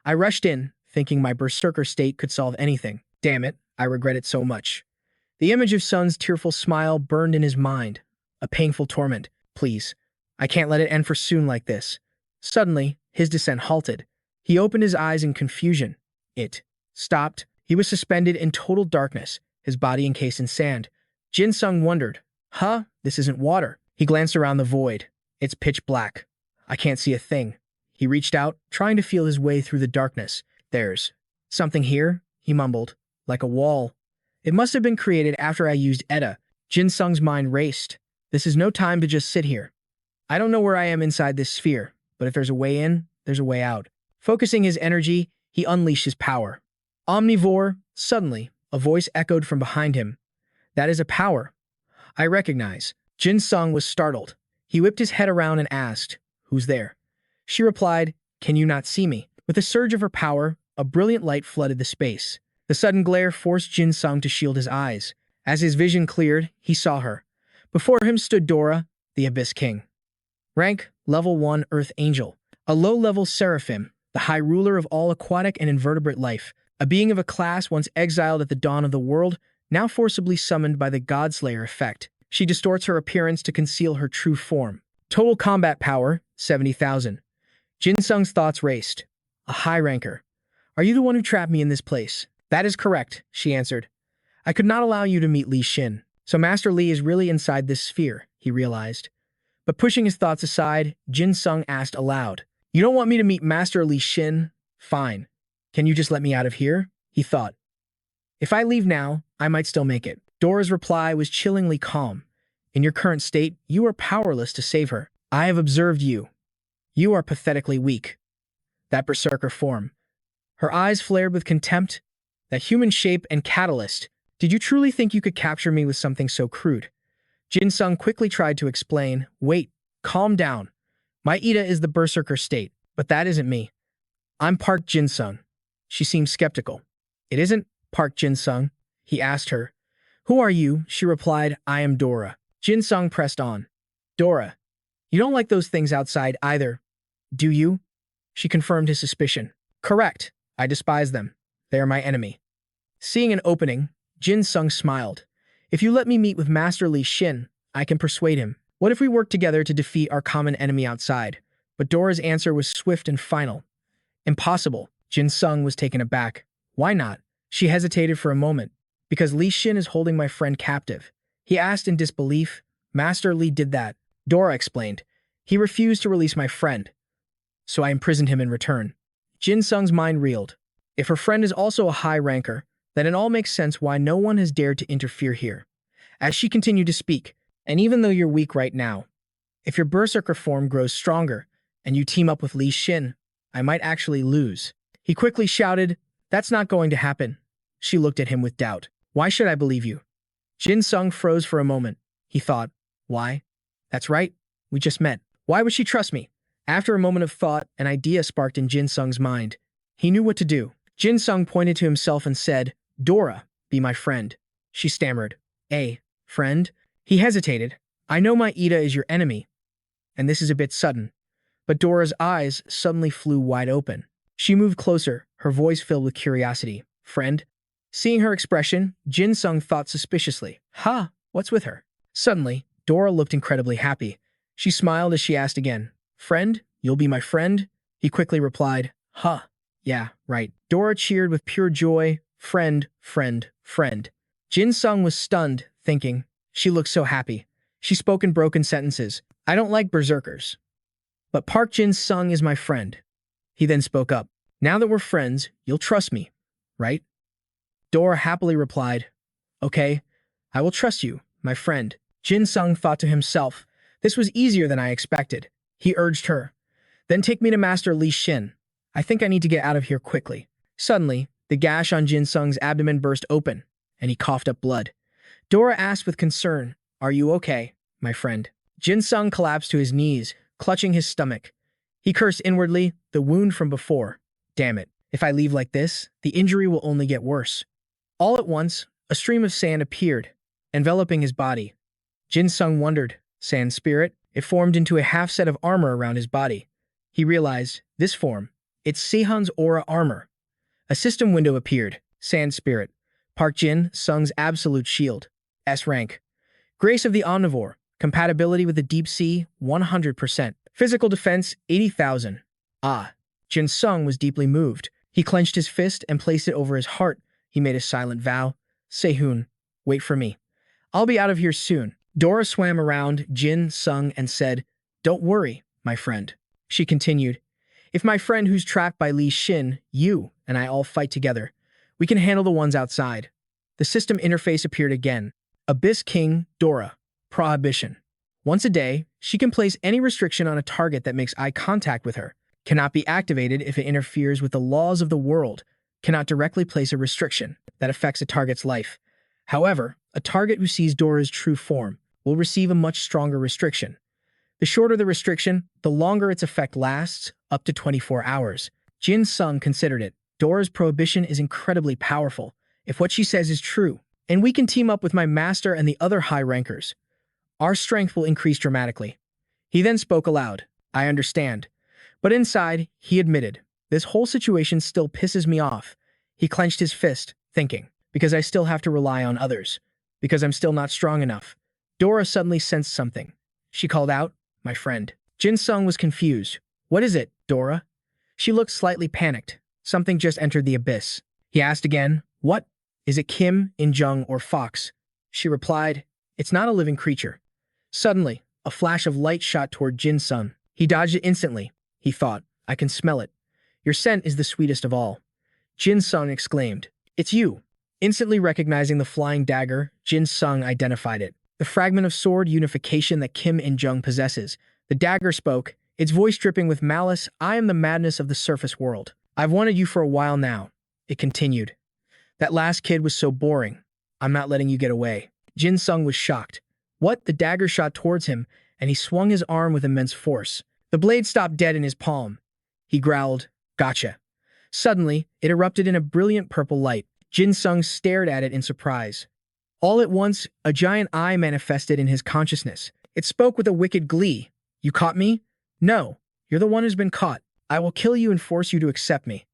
I rushed in, thinking my berserker state could solve anything. Damn it, I regret it so much. The image of Sun's tearful smile burned in his mind. A painful torment. Please, I can't let it end for Sun like this. Suddenly, his descent halted. He opened his eyes in confusion. It stopped. He was suspended in total darkness, his body encased in sand. Jin Sung wondered, this isn't water. He glanced around the void. It's pitch black. I can't see a thing. He reached out, trying to feel his way through the darkness. There's something here, he mumbled, like a wall. It must have been created after I used Edda. Jin Sung's mind raced. This is no time to just sit here. I don't know where I am inside this sphere, but if there's a way in, there's a way out. Focusing his energy, he unleashed his power. Omnivore, suddenly, a voice echoed from behind him. That is a power I recognize. Jin Sung was startled. He whipped his head around and asked, "Who's there?" She replied, "Can you not see me?" With a surge of her power, a brilliant light flooded the space. The sudden glare forced Jin Sung to shield his eyes. As his vision cleared, he saw her. Before him stood Dora, the Abyss King. Rank, level 1 Earth Angel. A low-level seraphim, the high ruler of all aquatic and invertebrate life. A being of a class once exiled at the dawn of the world, now forcibly summoned by the Godslayer effect. She distorts her appearance to conceal her true form. Total combat power, 70,000. Jin Sung's thoughts raced. A high ranker. Are you the one who trapped me in this place? That is correct, she answered. I could not allow you to meet Li Xin. So Master Li is really inside this sphere, he realized. But pushing his thoughts aside, Jin Sung asked aloud, You don't want me to meet Master Li Xin? Fine. Can you just let me out of here? He thought. If I leave now, I might still make it. Dora's reply was chillingly calm. In your current state, you are powerless to save her. I have observed you. You are pathetically weak. That berserker form. Her eyes flared with contempt. That human shape and catalyst. Did you truly think you could capture me with something so crude? Jin Sung quickly tried to explain. Wait, calm down. My Ida is the berserker state, but that isn't me. I'm Park Jin Sung. She seemed skeptical. It isn't Park Jin Sung? He asked her. Who are you? She replied, I am Dora. Jin Sung pressed on. Dora, you don't like those things outside either, do you? She confirmed his suspicion. Correct. I despise them. They are my enemy. Seeing an opening, Jin Sung smiled. If you let me meet with Master Li Xin, I can persuade him. What if we work together to defeat our common enemy outside? But Dora's answer was swift and final. Impossible. Jin Sung was taken aback. Why not? She hesitated for a moment. Because Li Xin is holding my friend captive. He asked in disbelief. Master Li did that. Dora explained. He refused to release my friend. So I imprisoned him in return. Jin Sung's mind reeled. If her friend is also a high ranker, then it all makes sense why no one has dared to interfere here. As she continued to speak, and even though you're weak right now, if your berserker form grows stronger and you team up with Li Xin, I might actually lose. He quickly shouted, That's not going to happen. She looked at him with doubt. Why should I believe you? Jin Sung froze for a moment. He thought, why? That's right. We just met. Why would she trust me? After a moment of thought, an idea sparked in Jin Sung's mind. He knew what to do. Jin Sung pointed to himself and said, Dora, be my friend. She stammered. A friend? He hesitated. I know my Ida is your enemy. And this is a bit sudden. But Dora's eyes suddenly flew wide open. She moved closer, her voice filled with curiosity. Friend? Seeing her expression, Jin Sung thought suspiciously. What's with her? Suddenly, Dora looked incredibly happy. She smiled as she asked again, Friend? You'll be my friend? He quickly replied, Yeah, right. Dora cheered with pure joy. Friend, friend, friend. Jin Sung was stunned, thinking, she looks so happy. She spoke in broken sentences. I don't like berserkers. But Park Jin Sung is my friend. He then spoke up. Now that we're friends, you'll trust me, right? Dora happily replied, Okay, I will trust you, my friend. Jin Sung thought to himself, this was easier than I expected. he urged her. Then take me to Master Li Xin. I think I need to get out of here quickly. Suddenly, the gash on Jin Sung's abdomen burst open, and he coughed up blood. Dora asked with concern, "Are you okay, my friend?" Jin Sung collapsed to his knees, clutching his stomach. He cursed inwardly, the wound from before. Damn it, if I leave like this, the injury will only get worse. All at once, a stream of sand appeared, enveloping his body. Jin Sung wondered, sand spirit? It formed into a half set of armor around his body. He realized, this form, it's Sehun's aura armor. A system window appeared, sand spirit. Park Jin Sung's absolute shield. S-rank. Grace of the Omnivore. Compatibility with the deep sea, 100%. Physical defense, 80,000. Ah. Jin Sung was deeply moved. He clenched his fist and placed it over his heart. He made a silent vow. Sehun, wait for me. I'll be out of here soon. Dora swam around Jin Sung and said, "Don't worry, my friend." She continued, "If my friend who's trapped by Li Xin, you and I all fight together, we can handle the ones outside." The system interface appeared again. Abyss King Dora. Prohibition. Once a day, she can place any restriction on a target that makes eye contact with her. Cannot be activated if it interferes with the laws of the world. Cannot directly place a restriction that affects a target's life. However, a target who sees Dora's true form will receive a much stronger restriction. The shorter the restriction, the longer its effect lasts, up to 24 hours. Jin Sung considered it. Dora's prohibition is incredibly powerful, if what she says is true, and we can team up with my master and the other high rankers. Our strength will increase dramatically. He then spoke aloud. I understand. But inside, he admitted, this whole situation still pisses me off. He clenched his fist, thinking, because I still have to rely on others. Because I'm still not strong enough. Dora suddenly sensed something. She called out, my friend. Jin Sung was confused. What is it, Dora? She looked slightly panicked. Something just entered the abyss. He asked again, what? Is it Kim, In-jung, or Fox? She replied, it's not a living creature. Suddenly, a flash of light shot toward Jin Sung. He dodged it instantly. He thought, I can smell it. Your scent is the sweetest of all. Jin Sung exclaimed, it's you. Instantly recognizing the flying dagger, Jin Sung identified it. The fragment of sword unification that Kim In-jung possesses. The dagger spoke, its voice dripping with malice, I am the madness of the surface world. I've wanted you for a while now. It continued. That last kid was so boring. I'm not letting you get away. Jin Sung was shocked. What? The dagger shot towards him, and he swung his arm with immense force. The blade stopped dead in his palm. He growled, gotcha. Suddenly, it erupted in a brilliant purple light. Jin Sung stared at it in surprise. All at once, a giant eye manifested in his consciousness. It spoke with a wicked glee. You caught me? No, you're the one who's been caught. I will kill you and force you to accept me.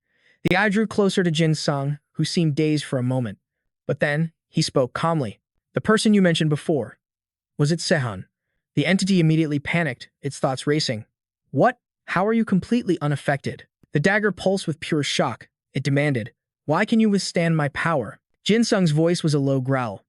The eye drew closer to Jin Sung, who seemed dazed for a moment. But then, he spoke calmly. The person you mentioned before. Was it Sehun? The entity immediately panicked, its thoughts racing. What? How are you completely unaffected? The dagger pulsed with pure shock. It demanded, why can you withstand my power? Jin Sung's voice was a low growl.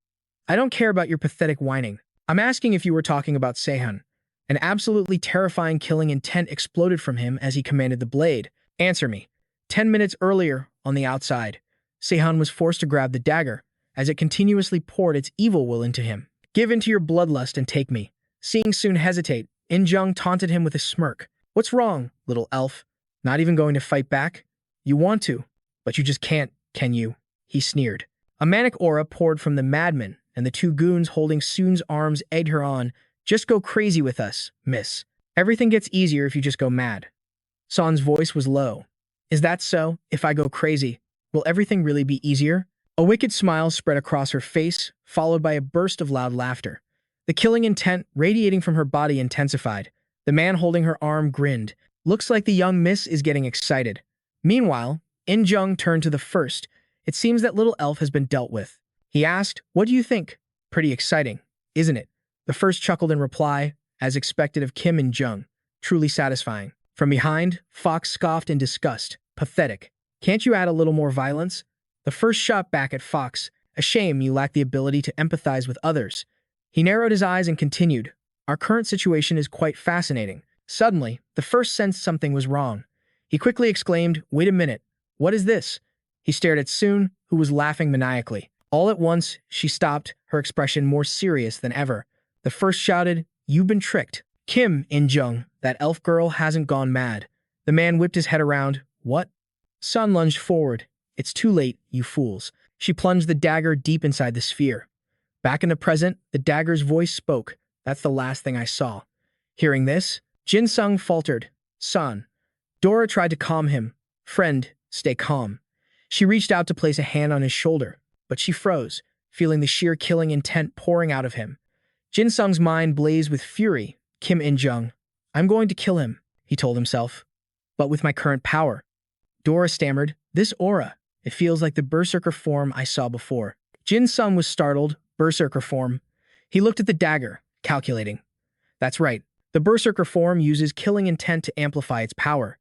I don't care about your pathetic whining. I'm asking if you were talking about Sehun. An absolutely terrifying killing intent exploded from him as he commanded the blade. Answer me. 10 minutes earlier, on the outside, Sehun was forced to grab the dagger, as it continuously poured its evil will into him. Give in to your bloodlust and take me. Seeing Soon hesitate, In-jung taunted him with a smirk. What's wrong, little elf? Not even going to fight back? You want to, but you just can't, can you? He sneered. A manic aura poured from the madman, and the two goons holding Soon's arms egged her on. Just go crazy with us, miss. Everything gets easier if you just go mad. Son's voice was low. Is that so? If I go crazy, will everything really be easier? A wicked smile spread across her face, followed by a burst of loud laughter. The killing intent radiating from her body intensified. The man holding her arm grinned. Looks like the young miss is getting excited. Meanwhile, In-jung turned to the first. It seems that little elf has been dealt with. He asked, what do you think? Pretty exciting, isn't it? The first chuckled in reply, as expected of Kim In-jung. Truly satisfying. From behind, Fox scoffed in disgust. Pathetic. Can't you add a little more violence? The first shot back at Fox. A shame you lack the ability to empathize with others. He narrowed his eyes and continued. Our current situation is quite fascinating. Suddenly, the first sensed something was wrong. He quickly exclaimed, wait a minute. What is this? He stared at Soon, who was laughing maniacally. All at once, she stopped, her expression more serious than ever. The first shouted, you've been tricked. Kim In-jung, that elf girl hasn't gone mad. The man whipped his head around. What? Sun lunged forward. It's too late, you fools. She plunged the dagger deep inside the sphere. Back in the present, the dagger's voice spoke. That's the last thing I saw. Hearing this, Jin Sung faltered. Son. Dora tried to calm him. Friend, stay calm. She reached out to place a hand on his shoulder, but she froze, feeling the sheer killing intent pouring out of him. Jin Sung's mind blazed with fury. Kim In-jung. I'm going to kill him, he told himself. But with my current power. Dora stammered. This aura. It feels like the berserker form I saw before. Jin Sung was startled. Berserker form. He looked at the dagger, calculating. That's right. The berserker form uses killing intent to amplify its power.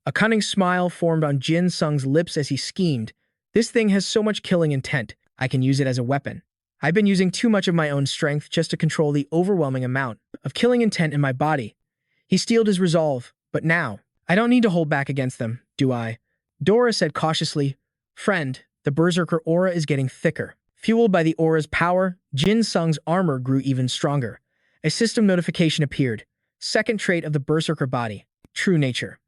A cunning smile formed on Jin Sung's lips as he schemed. This thing has so much killing intent, I can use it as a weapon. I've been using too much of my own strength just to control the overwhelming amount of killing intent in my body. He steeled his resolve, but now, I don't need to hold back against them, do I? Dora said cautiously, Friend, the berserker aura is getting thicker. Fueled by the aura's power, Jin Sung's armor grew even stronger. A system notification appeared. Second trait of the berserker body, true nature.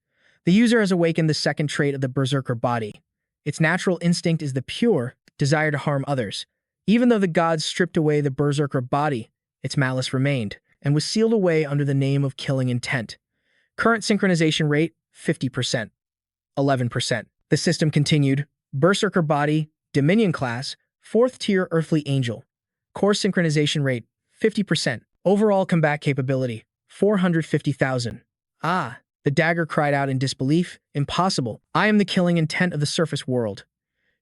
The user has awakened the second trait of the berserker body. Its natural instinct is the pure desire to harm others. Even though the gods stripped away the berserker body, its malice remained, and was sealed away under the name of killing intent. Current synchronization rate, 50%. 11%. The system continued. Berserker body, Dominion class, 4th tier earthly angel. Core synchronization rate, 50%. Overall combat capability, 450,000. Ah, the dagger cried out in disbelief. Impossible. I am the killing intent of the surface world.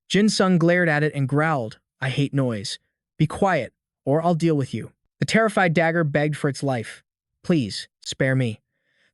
Jin Sung glared at it and growled. I hate noise. Be quiet, or I'll deal with you. The terrified dagger begged for its life. Please, spare me.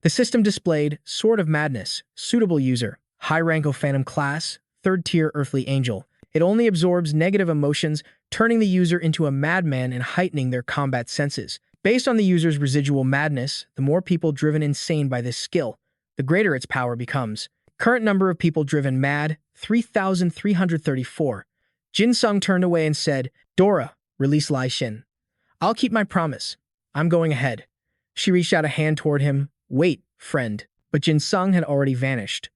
The system displayed Sword of Madness, suitable user, high rank of Phantom class, 3rd tier earthly angel. It only absorbs negative emotions, turning the user into a madman and heightening their combat senses. Based on the user's residual madness, the more people driven insane by this skill, the greater its power becomes. Current number of people driven mad, 3,334. Jin Sung turned away and said, Dora, release Lai Xin. I'll keep my promise. I'm going ahead. She reached out a hand toward him. Wait, friend. But Jin Sung had already vanished.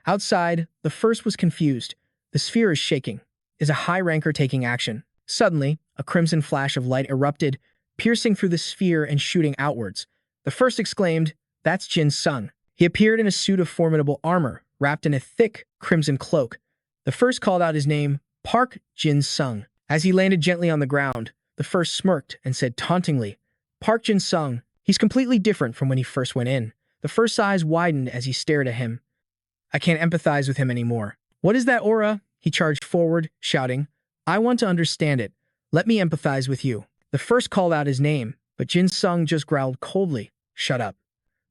Outside, the first was confused. The sphere is shaking. Is a high ranker taking action? Suddenly, a crimson flash of light erupted, piercing through the sphere and shooting outwards. The first exclaimed, That's Jin Sung. He appeared in a suit of formidable armor, wrapped in a thick, crimson cloak. The first called out his name, Park Jin Sung. As he landed gently on the ground, the first smirked and said tauntingly, Park Jin Sung. He's completely different from when he first went in. The first's eyes widened as he stared at him. I can't empathize with him anymore. What is that aura? He charged forward, shouting, I want to understand it. Let me empathize with you. The first called out his name, but Jin Sung just growled coldly, Shut up.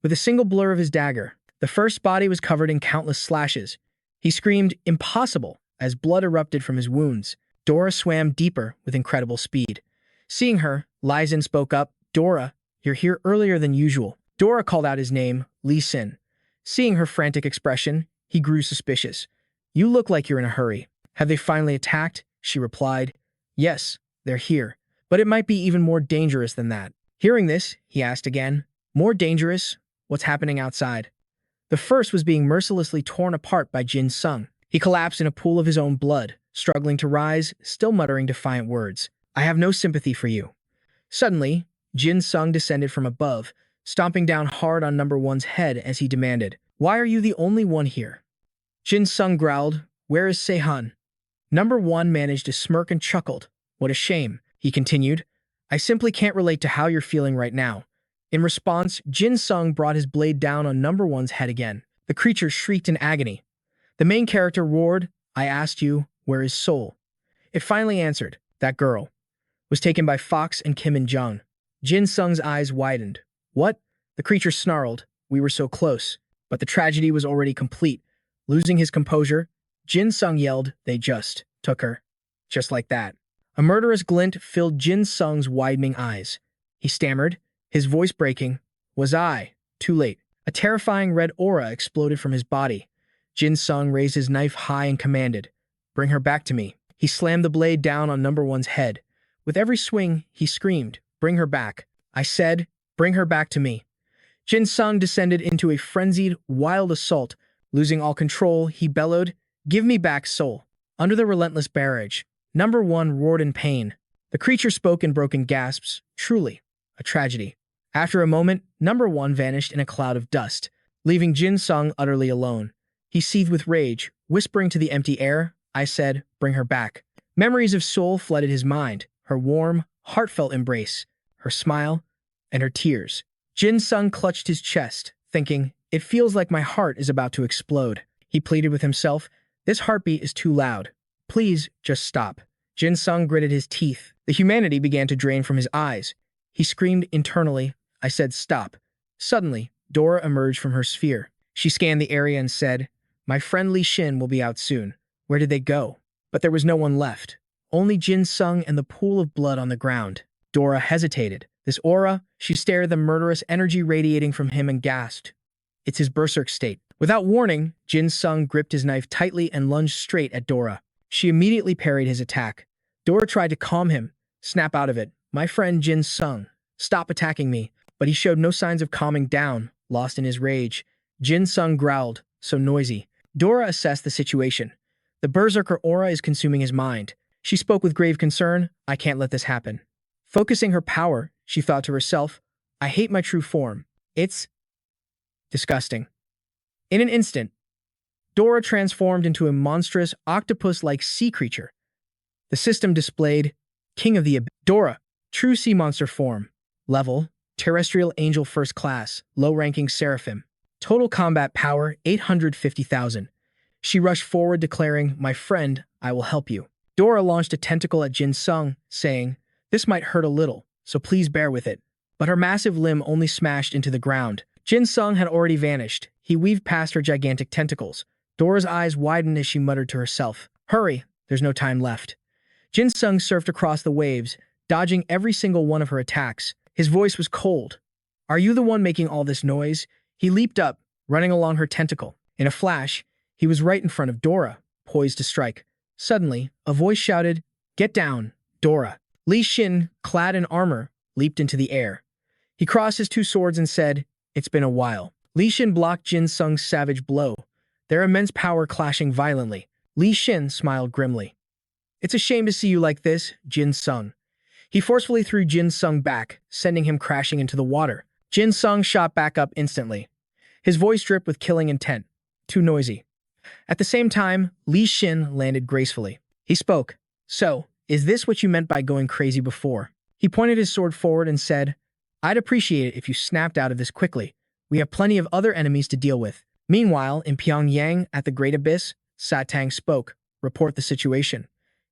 With a single blur of his dagger, the first's body was covered in countless slashes. He screamed, Impossible, as blood erupted from his wounds. Dora swam deeper with incredible speed. Seeing her, Lai Xin spoke up, Dora, you're here earlier than usual. Dora called out his name, Li Xin. Seeing her frantic expression, he grew suspicious. You look like you're in a hurry. Have they finally attacked? She replied. Yes, they're here. But it might be even more dangerous than that. Hearing this, he asked again, More dangerous? What's happening outside? The first was being mercilessly torn apart by Jin Sung. He collapsed in a pool of his own blood, struggling to rise, still muttering defiant words. I have no sympathy for you. Suddenly, Jin Sung descended from above, stomping down hard on number one's head as he demanded, Why are you the only one here? Jin Sung growled, Where is Se-hun? Number one managed to smirk and chuckled. What a shame, he continued. I simply can't relate to how you're feeling right now. In response, Jin Sung brought his blade down on number one's head again. The creature shrieked in agony. The main character roared, I asked you, where is Soul? It finally answered, that girl. Was taken by Fox and Kim In-jung. Jin Sung's eyes widened. What? The creature snarled. We were so close. But the tragedy was already complete. Losing his composure, Jin Sung yelled, They just took her. Just like that. A murderous glint filled Jin Sung's widening eyes. He stammered, his voice breaking. Was I? Too late. A terrifying red aura exploded from his body. Jin Sung raised his knife high and commanded, Bring her back to me. He slammed the blade down on number one's head. With every swing, he screamed, Bring her back. I said, Bring her back to me. Jin Sung descended into a frenzied, wild assault. Losing all control, he bellowed, "Give me back soul." Under the relentless barrage, number one roared in pain. The creature spoke in broken gasps. Truly, a tragedy. After a moment, number one vanished in a cloud of dust, leaving Jin Sung utterly alone. He seethed with rage, whispering to the empty air, "I said, bring her back." Memories of soul flooded his mind, her warm, heartfelt embrace, her smile, and her tears. Jin Sung clutched his chest, thinking, "It feels like my heart is about to explode." He pleaded with himself, "This heartbeat is too loud. Please, just stop." Jin Sung gritted his teeth. The humanity began to drain from his eyes. He screamed internally, "I said stop." Suddenly, Dora emerged from her sphere. She scanned the area and said, "My friend Li Xin will be out soon. Where did they go?" But there was no one left. Only Jin Sung and the pool of blood on the ground. Dora hesitated. This aura, she stared at the murderous energy radiating from him and gasped. It's his berserk state. Without warning, Jin Sung gripped his knife tightly and lunged straight at Dora. She immediately parried his attack. Dora tried to calm him. "Snap out of it. My friend Jin Sung. Stop attacking me." But he showed no signs of calming down, lost in his rage. Jin Sung growled, "So noisy." Dora assessed the situation. The berserker aura is consuming his mind. She spoke with grave concern, "I can't let this happen." Focusing her power, she thought to herself, "I hate my true form. It's disgusting." In an instant, Dora transformed into a monstrous, octopus-like sea creature. The system displayed, King of the Abyss. Dora, true sea monster form. Level, Terrestrial Angel First Class, low-ranking Seraphim. Total combat power, 850,000. She rushed forward declaring, "My friend, I will help you." Dora launched a tentacle at Jin Sung, saying, "This might hurt a little, so please bear with it." But her massive limb only smashed into the ground. Jin Sung had already vanished. He weaved past her gigantic tentacles. Dora's eyes widened as she muttered to herself, "Hurry, there's no time left." Jin Sung surfed across the waves, dodging every single one of her attacks. His voice was cold. "Are you the one making all this noise?" He leaped up, running along her tentacle. In a flash, he was right in front of Dora, poised to strike. Suddenly, a voice shouted, "Get down, Dora." Li Xin, clad in armor, leaped into the air. He crossed his two swords and said, "It's been a while." Li Xin blocked Jin Sung's savage blow, their immense power clashing violently. Li Xin smiled grimly. "It's a shame to see you like this, Jin Sung." He forcefully threw Jin Sung back, sending him crashing into the water. Jin Sung shot back up instantly. His voice dripped with killing intent. Too noisy. At the same time, Li Xin landed gracefully. He spoke, "So, is this what you meant by going crazy before?" He pointed his sword forward and said, "I'd appreciate it if you snapped out of this quickly. We have plenty of other enemies to deal with." Meanwhile, in Pyongyang, at the Great Abyss, Satang spoke, "Report the situation."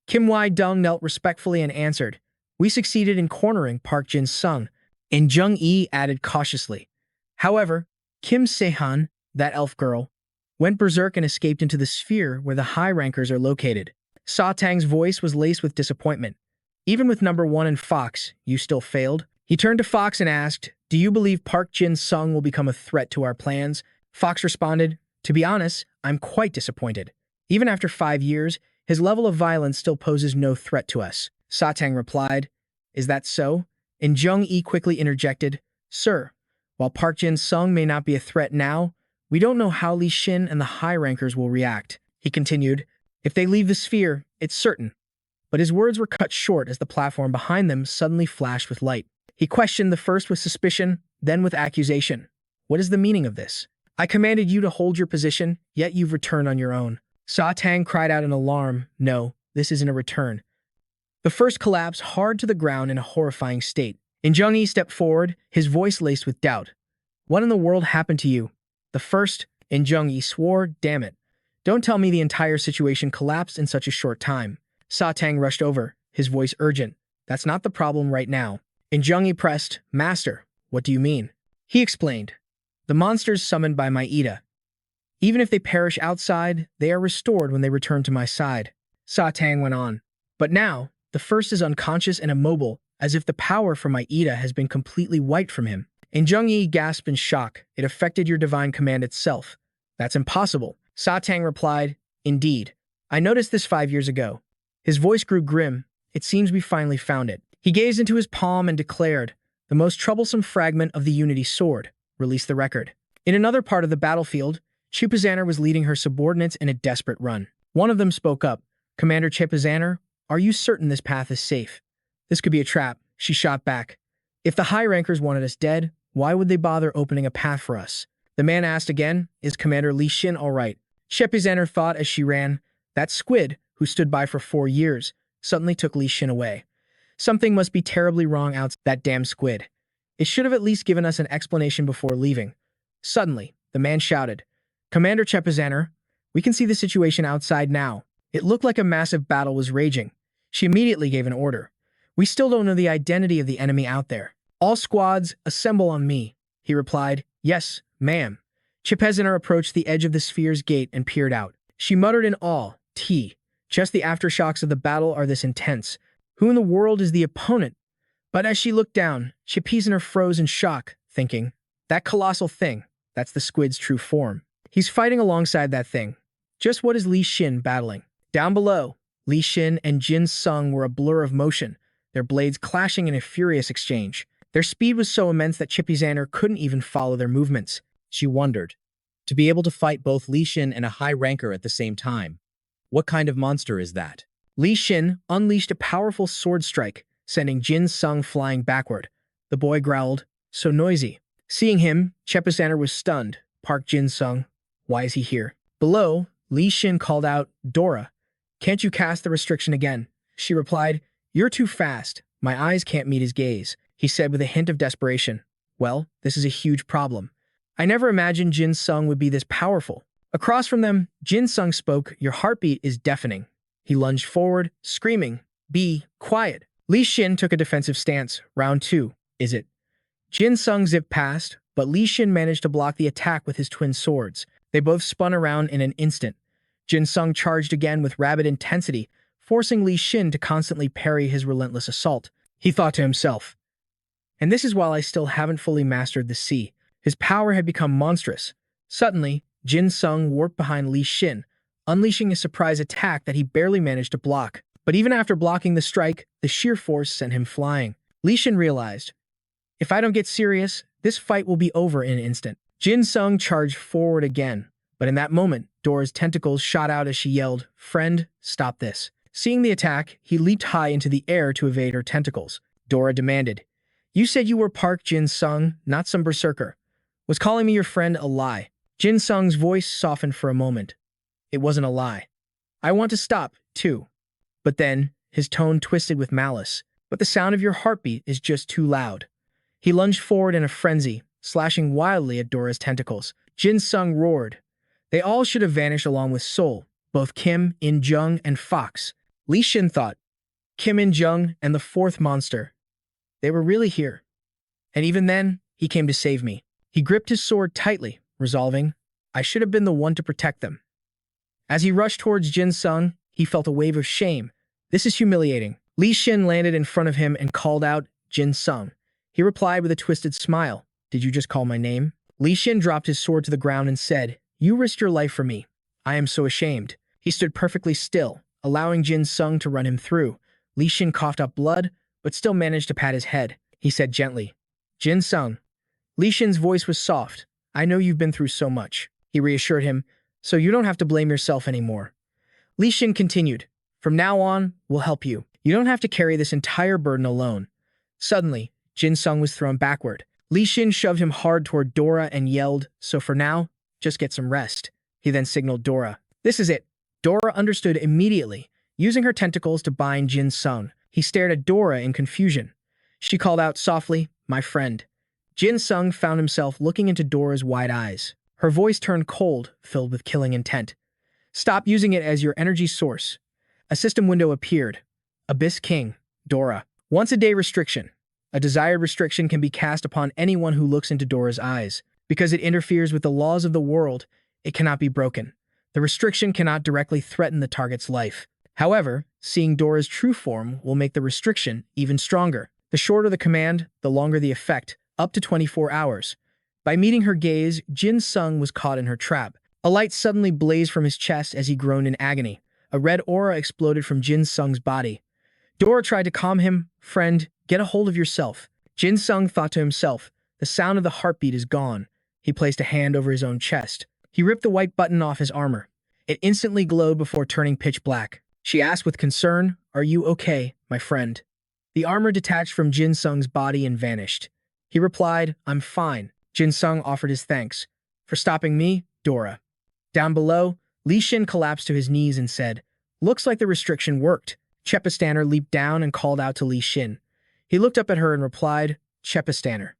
Kim Wai-dong knelt respectfully and answered, "We succeeded in cornering Park Jin Sung," and Jung Yi added cautiously. However, Kim Se-han, that elf girl, went berserk and escaped into the sphere where the high rankers are located. Satang's voice was laced with disappointment. "Even with number one and Fox, you still failed?" He turned to Fox and asked, "Do you believe Park Jin Sung will become a threat to our plans?" Fox responded, "To be honest, I'm quite disappointed. Even after 5 years, his level of violence still poses no threat to us." Satang replied, "Is that so?" And Jung Yi quickly interjected, "Sir, while Park Jin Sung may not be a threat now, we don't know how Li Xin and the high rankers will react." He continued, "If they leave the sphere, it's certain." But his words were cut short as the platform behind them suddenly flashed with light. He questioned the first with suspicion, then with accusation. "What is the meaning of this? I commanded you to hold your position, yet you've returned on your own." Satang cried out in alarm, "No, this isn't a return." The first collapsed hard to the ground in a horrifying state. And Jung Yi stepped forward, his voice laced with doubt. "What in the world happened to you?" The first, and Jung Yi swore, "Damn it. Don't tell me the entire situation collapsed in such a short time." Satang rushed over, his voice urgent. "That's not the problem right now." And Jung Yi pressed, "Master, what do you mean?" He explained, "The monsters summoned by Maeda. Even if they perish outside, they are restored when they return to my side." Satang went on, "But now, the first is unconscious and immobile, as if the power from Maeda has been completely wiped from him." And Jung Yi gasped in shock. "It affected your divine command itself." "That's impossible." Satang replied, "Indeed. I noticed this 5 years ago." His voice grew grim. "It seems we finally found it." He gazed into his palm and declared, "The most troublesome fragment of the Unity Sword. release the record. In another part of the battlefield, Chupazanner was leading her subordinates in a desperate run. One of them spoke up. Commander Chupazanner, are you certain this path is safe? This could be a trap, she shot back. If the high rankers wanted us dead, why would they bother opening a path for us? The man asked again, is Commander Li Xin all right? Chupazanner thought as she ran. That squid, who stood by for 4 years, suddenly took Li Xin away. Something must be terribly wrong outside that damn squid. It should have at least given us an explanation before leaving. Suddenly, the man shouted, Commander Chupazanner, we can see the situation outside now. It looked like a massive battle was raging. She immediately gave an order. We still don't know the identity of the enemy out there. All squads, assemble on me, he replied. Yes, ma'am. Chupazanner approached the edge of the sphere's gate and peered out. She muttered in awe, just the aftershocks of the battle are this intense. Who in the world is the opponent? But as she looked down, Chupazanner froze in shock, thinking, that colossal thing, that's the squid's true form. He's fighting alongside that thing. Just what is Li Xin battling? Down below, Li Xin and Jin Sung were a blur of motion, their blades clashing in a furious exchange. Their speed was so immense that Chupazanner couldn't even follow their movements. She wondered, to be able to fight both Li Xin and a high ranker at the same time. What kind of monster is that? Li Xin unleashed a powerful sword strike, sending Jin Sung flying backward. The boy growled, so noisy. Seeing him, Chupazanner was stunned. Park Jin Sung. Why is he here? Below, Li Xin called out, Dora, can't you cast the restriction again? She replied, you're too fast. My eyes can't meet his gaze, he said with a hint of desperation. Well, this is a huge problem. I never imagined Jin Sung would be this powerful. Across from them, Jin Sung spoke, your heartbeat is deafening. He lunged forward, screaming, be quiet. Li Xin took a defensive stance. Round 2. Is it? Jin Sung zipped past, but Li Xin managed to block the attack with his twin swords. They both spun around in an instant. Jin Sung charged again with rabid intensity, forcing Li Xin to constantly parry his relentless assault. He thought to himself, and this is while I still haven't fully mastered the sea. His power had become monstrous. Suddenly, Jin Sung warped behind Li Xin, unleashing a surprise attack that he barely managed to block. But even after blocking the strike, the sheer force sent him flying. Li Xin realized, if I don't get serious, this fight will be over in an instant. Jin Sung charged forward again, but in that moment, Dora's tentacles shot out as she yelled, friend, stop this. Seeing the attack, he leaped high into the air to evade her tentacles. Dora demanded, you said you were Park Jin Sung, not some berserker. Was calling me your friend a lie? Jin Sung's voice softened for a moment. It wasn't a lie. I want to stop, too. But then, his tone twisted with malice. But the sound of your heartbeat is just too loud. He lunged forward in a frenzy, slashing wildly at Dora's tentacles. Jin Sung roared. They all should have vanished along with Sol, both Kim, In Jung, and Fox. Li Xin thought, Kim In Jung and the fourth monster. They were really here. And even then, he came to save me. He gripped his sword tightly, resolving, I should have been the one to protect them. As he rushed towards Jin Sung, he felt a wave of shame. This is humiliating. Li Xin landed in front of him and called out, Jin Sung. He replied with a twisted smile, did you just call my name? Li Xin dropped his sword to the ground and said, you risked your life for me. I am so ashamed. He stood perfectly still, allowing Jin Sung to run him through. Li Xin coughed up blood, but still managed to pat his head. He said gently, Jin Sung. Li Xin's voice was soft. I know you've been through so much. He reassured him, so you don't have to blame yourself anymore. Li Xin continued, from now on, we'll help you. You don't have to carry this entire burden alone. Suddenly, Jin Sung was thrown backward. Li Xin shoved him hard toward Dora and yelled, so for now, just get some rest. He then signaled Dora. This is it. Dora understood immediately, using her tentacles to bind Jin Sung. He stared at Dora in confusion. She called out softly, my friend. Jin Sung found himself looking into Dora's wide eyes. Her voice turned cold, filled with killing intent. Stop using it as your energy source. A system window appeared. Abyss King, Dora. Once-a-day restriction. A desired restriction can be cast upon anyone who looks into Dora's eyes. Because it interferes with the laws of the world, it cannot be broken. The restriction cannot directly threaten the target's life. However, seeing Dora's true form will make the restriction even stronger. The shorter the command, the longer the effect, up to 24 hours. By meeting her gaze, Jin Sung was caught in her trap. A light suddenly blazed from his chest as he groaned in agony. A red aura exploded from Jin Sung's body. Dora tried to calm him. Friend, get a hold of yourself. Jin Sung thought to himself, the sound of the heartbeat is gone. He placed a hand over his own chest. He ripped the white button off his armor. It instantly glowed before turning pitch black. She asked with concern, "Are you okay, my friend?" The armor detached from Jin Sung's body and vanished. He replied, "I'm fine." Jin Sung offered his thanks. "For stopping me, Dora." Down below, Li Xin collapsed to his knees and said, "Looks like the restriction worked." Chepistaner leaped down and called out to Li Xin. He looked up at her and replied, "Chepistaner."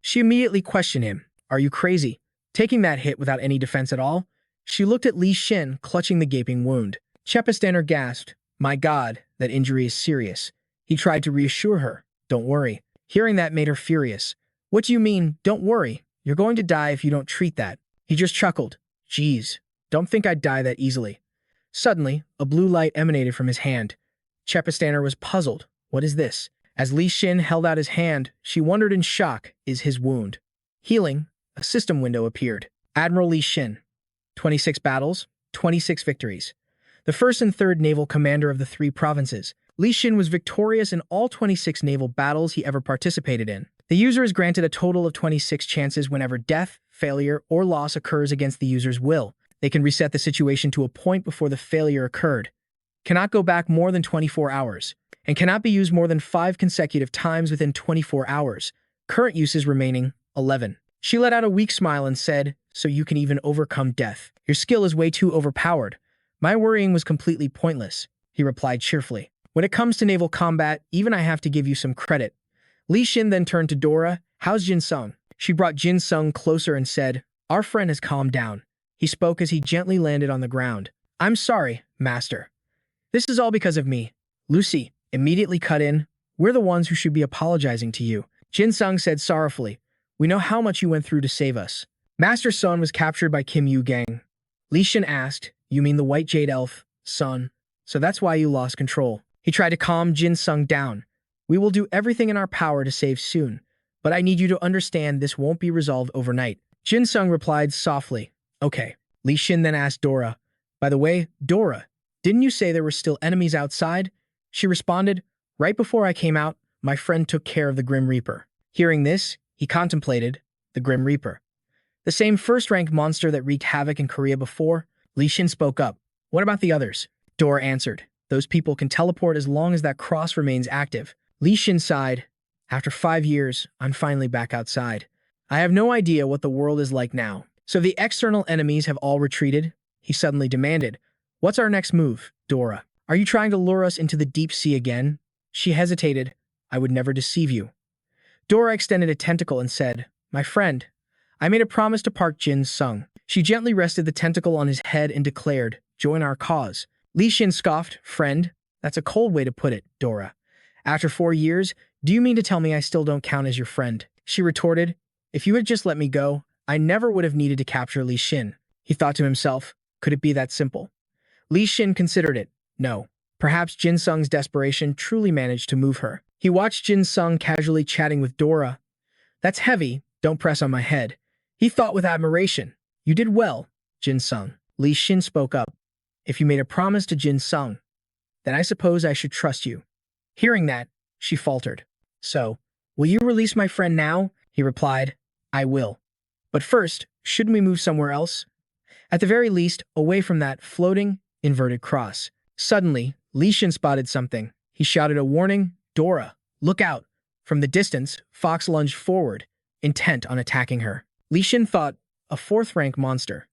She immediately questioned him, "Are you crazy? Taking that hit without any defense at all?" She looked at Li Xin, clutching the gaping wound. Chepistaner gasped, "My God, that injury is serious." He tried to reassure her, "Don't worry." Hearing that made her furious. "What do you mean, don't worry? You're going to die if you don't treat that." He just chuckled. "Geez, don't think I'd die that easily." Suddenly, a blue light emanated from his hand. Chepistaner was puzzled. What is this? As Li Xin held out his hand, she wondered in shock, is his wound healing? A system window appeared. Admiral Li Xin. 26 battles, 26 victories. The first and third naval commander of the 3 provinces. Li Xin was victorious in all 26 naval battles he ever participated in. The user is granted a total of 26 chances whenever death, failure, or loss occurs against the user's will. They can reset the situation to a point before the failure occurred. Cannot go back more than 24 hours, and cannot be used more than 5 consecutive times within 24 hours. Current uses remaining, 11. She let out a weak smile and said, "So you can even overcome death. Your skill is way too overpowered." "My worrying was completely pointless," he replied cheerfully. "When it comes to naval combat, even I have to give you some credit." Li Xin then turned to Dora. "How's Jin Sung?" She brought Jin Sung closer and said, "Our friend has calmed down." He spoke as he gently landed on the ground. "I'm sorry, Master. This is all because of me." Lucy immediately cut in. "We're the ones who should be apologizing to you." Jin Sung said sorrowfully, "We know how much you went through to save us." Master Sun was captured by Kim Yu Gang. Li Xin asked, "You mean the White Jade Elf, Sun? So that's why you lost control." He tried to calm Jin Sung down. "We will do everything in our power to save soon, but I need you to understand this won't be resolved overnight." Jin Sung replied softly, "Okay." Li Xin then asked Dora, "By the way, Dora, didn't you say there were still enemies outside?" She responded, "Right before I came out, my friend took care of the Grim Reaper." Hearing this, he contemplated the Grim Reaper. The same first-rank monster that wreaked havoc in Korea before. Li Xin spoke up, "What about the others?" Dora answered, "Those people can teleport as long as that cross remains active." Li Xin sighed, "After 5 years, I'm finally back outside. I have no idea what the world is like now." "So the external enemies have all retreated?" He suddenly demanded. "What's our next move, Dora? Are you trying to lure us into the deep sea again?" She hesitated. "I would never deceive you." Dora extended a tentacle and said, "My friend, I made a promise to Park Jin Sung." She gently rested the tentacle on his head and declared, "Join our cause." Li Xin scoffed, "Friend? That's a cold way to put it, Dora. After 4 years, do you mean to tell me I still don't count as your friend?" She retorted, "If you had just let me go, I never would have needed to capture Li Xin." He thought to himself, could it be that simple? Li Xin considered it. No. Perhaps Jin Sung's desperation truly managed to move her. He watched Jin Sung casually chatting with Dora. "That's heavy, don't press on my head." He thought with admiration. "You did well, Jin Sung." Li Xin spoke up. "If you made a promise to Jin Sung, then I suppose I should trust you." Hearing that, she faltered. "So, will you release my friend now?" He replied, "I will. But first, shouldn't we move somewhere else? At the very least, away from that floating, inverted cross." Suddenly, Li Xin spotted something. He shouted a warning, "Dora, look out." From the distance, Fox lunged forward, intent on attacking her. Li Xin thought, a 4th-rank monster.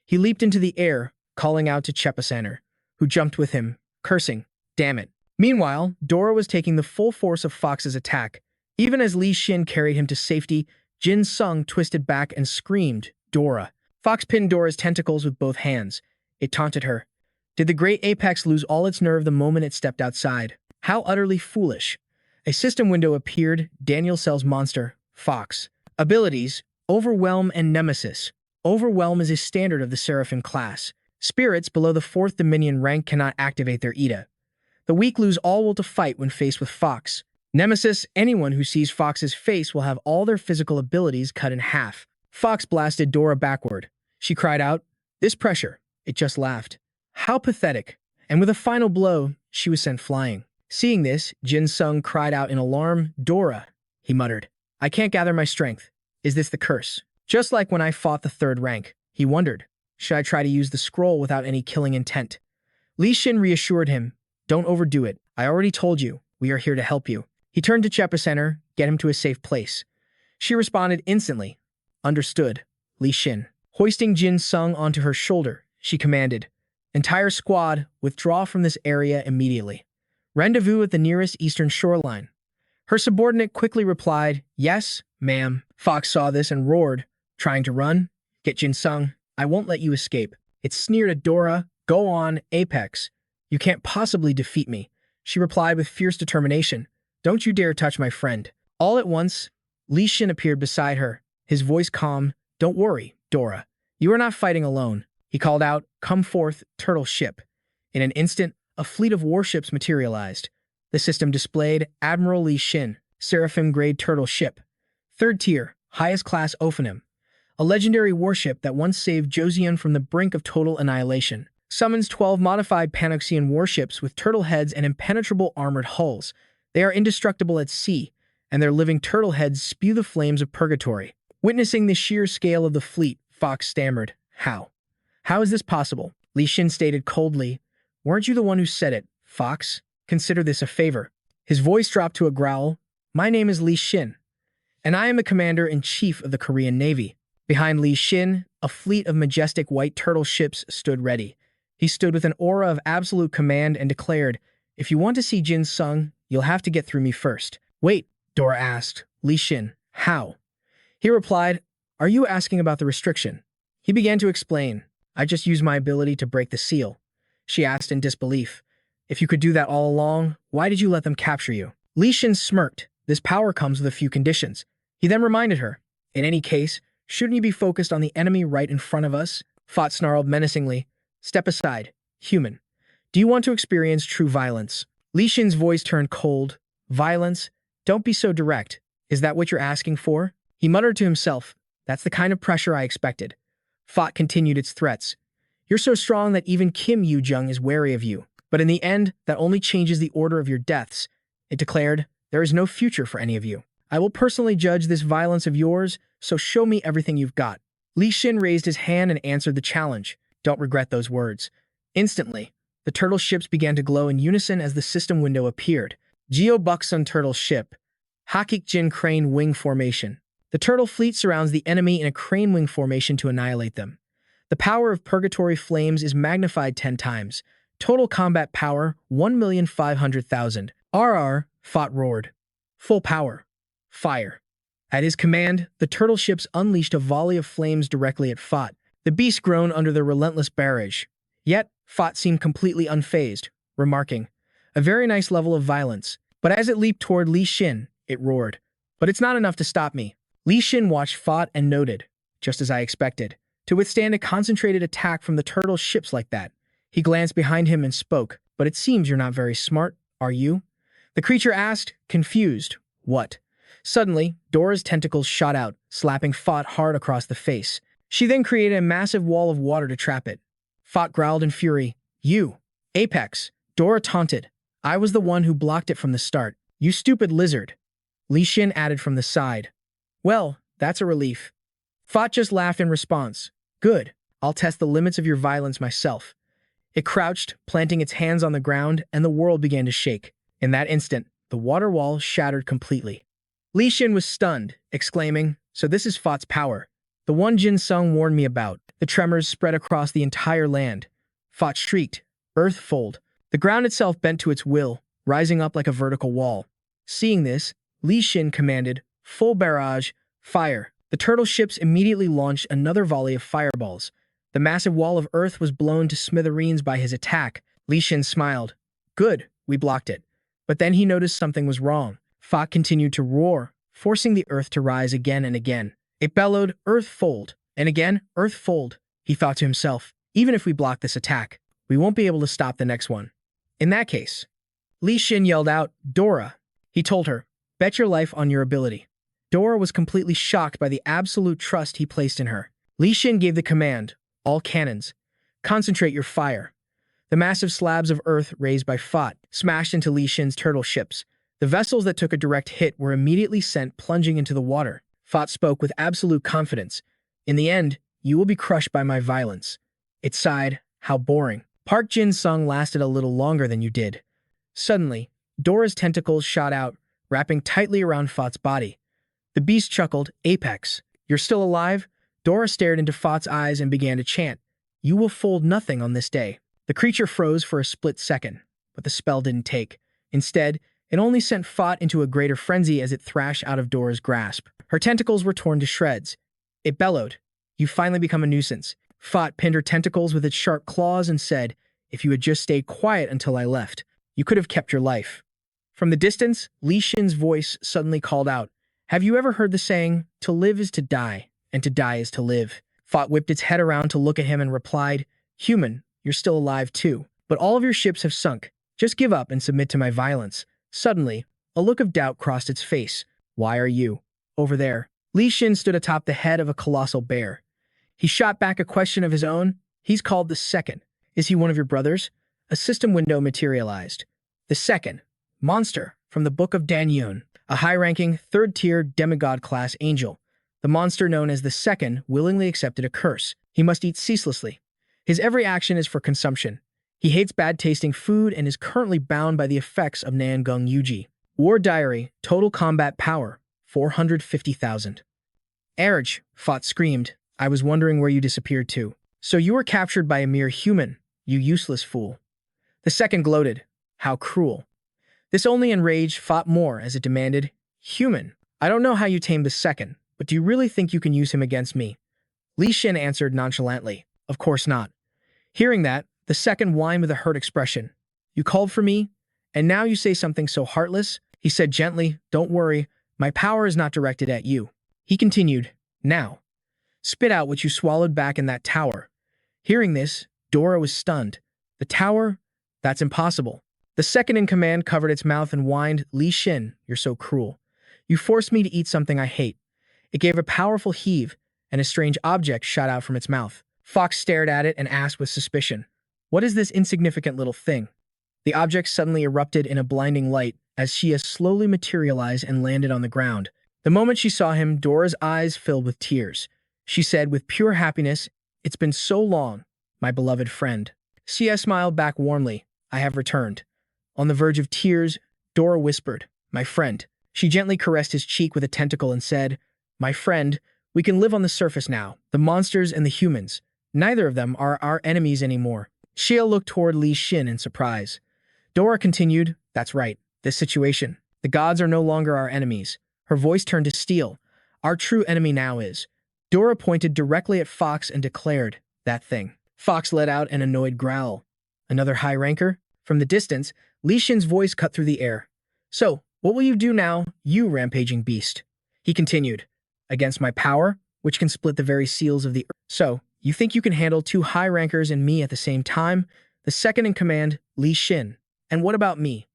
He leaped into the air, calling out to Chepistaner, who jumped with him, cursing, "Damn it." Meanwhile, Dora was taking the full force of Fox's attack. Even as Li Xin carried him to safety, Jin Sung twisted back and screamed, "Dora." Fox pinned Dora's tentacles with both hands. It taunted her. Did the great apex lose all its nerve the moment it stepped outside? How utterly foolish. A system window appeared. Daniel Cell's monster, Fox. Abilities, Overwhelm and Nemesis. Overwhelm is a standard of the Seraphim class. Spirits below the 4th Dominion rank cannot activate their ETA. The weak lose all will to fight when faced with Fox. Nemesis, anyone who sees Fox's face will have all their physical abilities cut in half. Fox blasted Dora backward. She cried out, "This pressure." It just laughed. How pathetic. And with a final blow, she was sent flying. Seeing this, Jin Sung cried out in alarm, "Dora," he muttered. "I can't gather my strength. Is this the curse?" Just like when I fought the third rank, he wondered, should I try to use the scroll without any killing intent? Li Xin reassured him, don't overdo it. I already told you, we are here to help you. He turned to Cheppa Center, get him to a safe place. She responded instantly. Understood, Li Xin. Hoisting Jin Sung onto her shoulder, she commanded, entire squad, withdraw from this area immediately. Rendezvous at the nearest eastern shoreline. Her subordinate quickly replied, yes, ma'am. Fox saw this and roared, trying to run. Get Jin Sung. I won't let you escape. It sneered at Dora. Go on, Apex. You can't possibly defeat me. She replied with fierce determination. Don't you dare touch my friend. All at once, Li Xin appeared beside her, his voice calm. Don't worry, Dora. You are not fighting alone. He called out, come forth, turtle ship. In an instant, a fleet of warships materialized. The system displayed Admiral Li Xin, Seraphim-grade turtle ship. Third tier, highest class Ophanim. A legendary warship that once saved Joseon from the brink of total annihilation. Summons 12 modified Panoxian warships with turtle heads and impenetrable armored hulls. They are indestructible at sea, and their living turtle heads spew the flames of purgatory. Witnessing the sheer scale of the fleet, Fox stammered, how? How is this possible? Li Xin stated coldly, weren't you the one who said it, Fox? Consider this a favor. His voice dropped to a growl. My name is Li Xin, and I am the commander-in-chief of the Korean Navy. Behind Li Xin, a fleet of majestic white turtle ships stood ready. He stood with an aura of absolute command and declared, if you want to see Jin Sung, you'll have to get through me first. Wait, Dora asked. Li Xin, how? He replied, are you asking about the restriction? He began to explain, I just used my ability to break the seal. She asked in disbelief, if you could do that all along, why did you let them capture you? Li Xin smirked, this power comes with a few conditions. He then reminded her, in any case, shouldn't you be focused on the enemy right in front of us? Fat snarled menacingly, step aside, human. Do you want to experience true violence? Li Xin's voice turned cold. Violence? Don't be so direct. Is that what you're asking for? He muttered to himself, that's the kind of pressure I expected. Fat continued its threats. You're so strong that even Kim Yoo-jung is wary of you. But in the end, that only changes the order of your deaths. It declared, there is no future for any of you. I will personally judge this violence of yours, so show me everything you've got. Li Xin raised his hand and answered the challenge. Don't regret those words. Instantly, the turtle ships began to glow in unison as the system window appeared. Geo Buksun turtle ship. Hakik Jin crane wing formation. The turtle fleet surrounds the enemy in a crane wing formation to annihilate them. The power of purgatory flames is magnified 10 times. Total combat power, 1,500,000. RR, Fat roared. Full power. Fire. At his command, the turtle ships unleashed a volley of flames directly at Fat. The beast groaned under the relentless barrage. Yet, Fat seemed completely unfazed, remarking, a very nice level of violence. But as it leaped toward Li Xin, it roared. But it's not enough to stop me. Li Xin watched Fat and noted, just as I expected, to withstand a concentrated attack from the turtle ships like that. He glanced behind him and spoke, but it seems you're not very smart, are you? The creature asked, confused. What? Suddenly, Dora's tentacles shot out, slapping Fat hard across the face. She then created a massive wall of water to trap it. Fat growled in fury. You! Apex! Dora taunted. I was the one who blocked it from the start. You stupid lizard! Li Xin added from the side. Well, that's a relief. Fat just laughed in response. Good. I'll test the limits of your violence myself. It crouched, planting its hands on the ground, and the world began to shake. In that instant, the water wall shattered completely. Li Xin was stunned, exclaiming, so this is Fat's power. The one Jin Sung warned me about. The tremors spread across the entire land. Fat shrieked. Earth fold. The ground itself bent to its will, rising up like a vertical wall. Seeing this, Li Xin commanded, full barrage, fire. The turtle ships immediately launched another volley of fireballs. The massive wall of earth was blown to smithereens by his attack. Li Xin smiled. Good, we blocked it. But then he noticed something was wrong. Fat continued to roar, forcing the earth to rise again and again. It bellowed, earth fold, and again, earth fold. He thought to himself, even if we block this attack, we won't be able to stop the next one. In that case, Li Xin yelled out, Dora. He told her, bet your life on your ability. Dora was completely shocked by the absolute trust he placed in her. Li Xin gave the command, all cannons, concentrate your fire. The massive slabs of earth raised by Fat smashed into Li Xin's turtle ships. The vessels that took a direct hit were immediately sent plunging into the water. Fat spoke with absolute confidence. In the end, you will be crushed by my violence. It sighed, how boring. Park Jin Sung lasted a little longer than you did. Suddenly, Dora's tentacles shot out, wrapping tightly around Fat's body. The beast chuckled, Apex. You're still alive? Dora stared into Fat's eyes and began to chant, You will fold nothing on this day. The creature froze for a split second, but the spell didn't take. Instead, it only sent Fat into a greater frenzy as it thrashed out of Dora's grasp. Her tentacles were torn to shreds. It bellowed, You finally become a nuisance. Fat pinned her tentacles with its sharp claws and said, If you had just stayed quiet until I left, you could have kept your life. From the distance, Li Xin's voice suddenly called out, Have you ever heard the saying, to live is to die, and to die is to live? Fat whipped its head around to look at him and replied, Human, you're still alive too, but all of your ships have sunk. Just give up and submit to my violence. Suddenly, a look of doubt crossed its face. Why are you over there? Li Xin stood atop the head of a colossal bear. He shot back a question of his own. He's called the Second. Is he one of your brothers? A system window materialized. The Second, Monster, from the Book of Danyun, a high-ranking, third-tier demigod-class angel. The monster known as the Second willingly accepted a curse. He must eat ceaselessly. His every action is for consumption. He hates bad-tasting food and is currently bound by the effects of Nangung Yuji. War Diary, total combat power, 450,000. Erge, Fat screamed. I was wondering where you disappeared to. So you were captured by a mere human, you useless fool. The Second gloated. How cruel. This only enraged Fat more as it demanded, Human, I don't know how you tamed the Second, but do you really think you can use him against me? Li Xin answered nonchalantly, Of course not. Hearing that, the Second whined with a hurt expression. You called for me, and now you say something so heartless? He said gently, Don't worry, my power is not directed at you. He continued, Now, spit out what you swallowed back in that tower. Hearing this, Dora was stunned. The tower? That's impossible. The Second in command covered its mouth and whined, Li Xin, you're so cruel. You forced me to eat something I hate. It gave a powerful heave, and a strange object shot out from its mouth. Fox stared at it and asked with suspicion, What is this insignificant little thing? The object suddenly erupted in a blinding light as Xia slowly materialized and landed on the ground. The moment she saw him, Dora's eyes filled with tears. She said with pure happiness, It's been so long, my beloved friend. Xia smiled back warmly. I have returned. On the verge of tears, Dora whispered, My friend. She gently caressed his cheek with a tentacle and said, My friend, we can live on the surface now, the monsters and the humans. Neither of them are our enemies anymore. Xia looked toward Li Xin in surprise. Dora continued, That's right, this situation. The gods are no longer our enemies. Her voice turned to steel. Our true enemy now is. Dora pointed directly at Fox and declared, That thing. Fox let out an annoyed growl. Another high ranker? From the distance, Li Xin's voice cut through the air. So, what will you do now, you rampaging beast? He continued, Against my power, which can split the very seals of the earth. So, you think you can handle two high rankers and me at the same time? The Second in command, Li Xin. And what about me?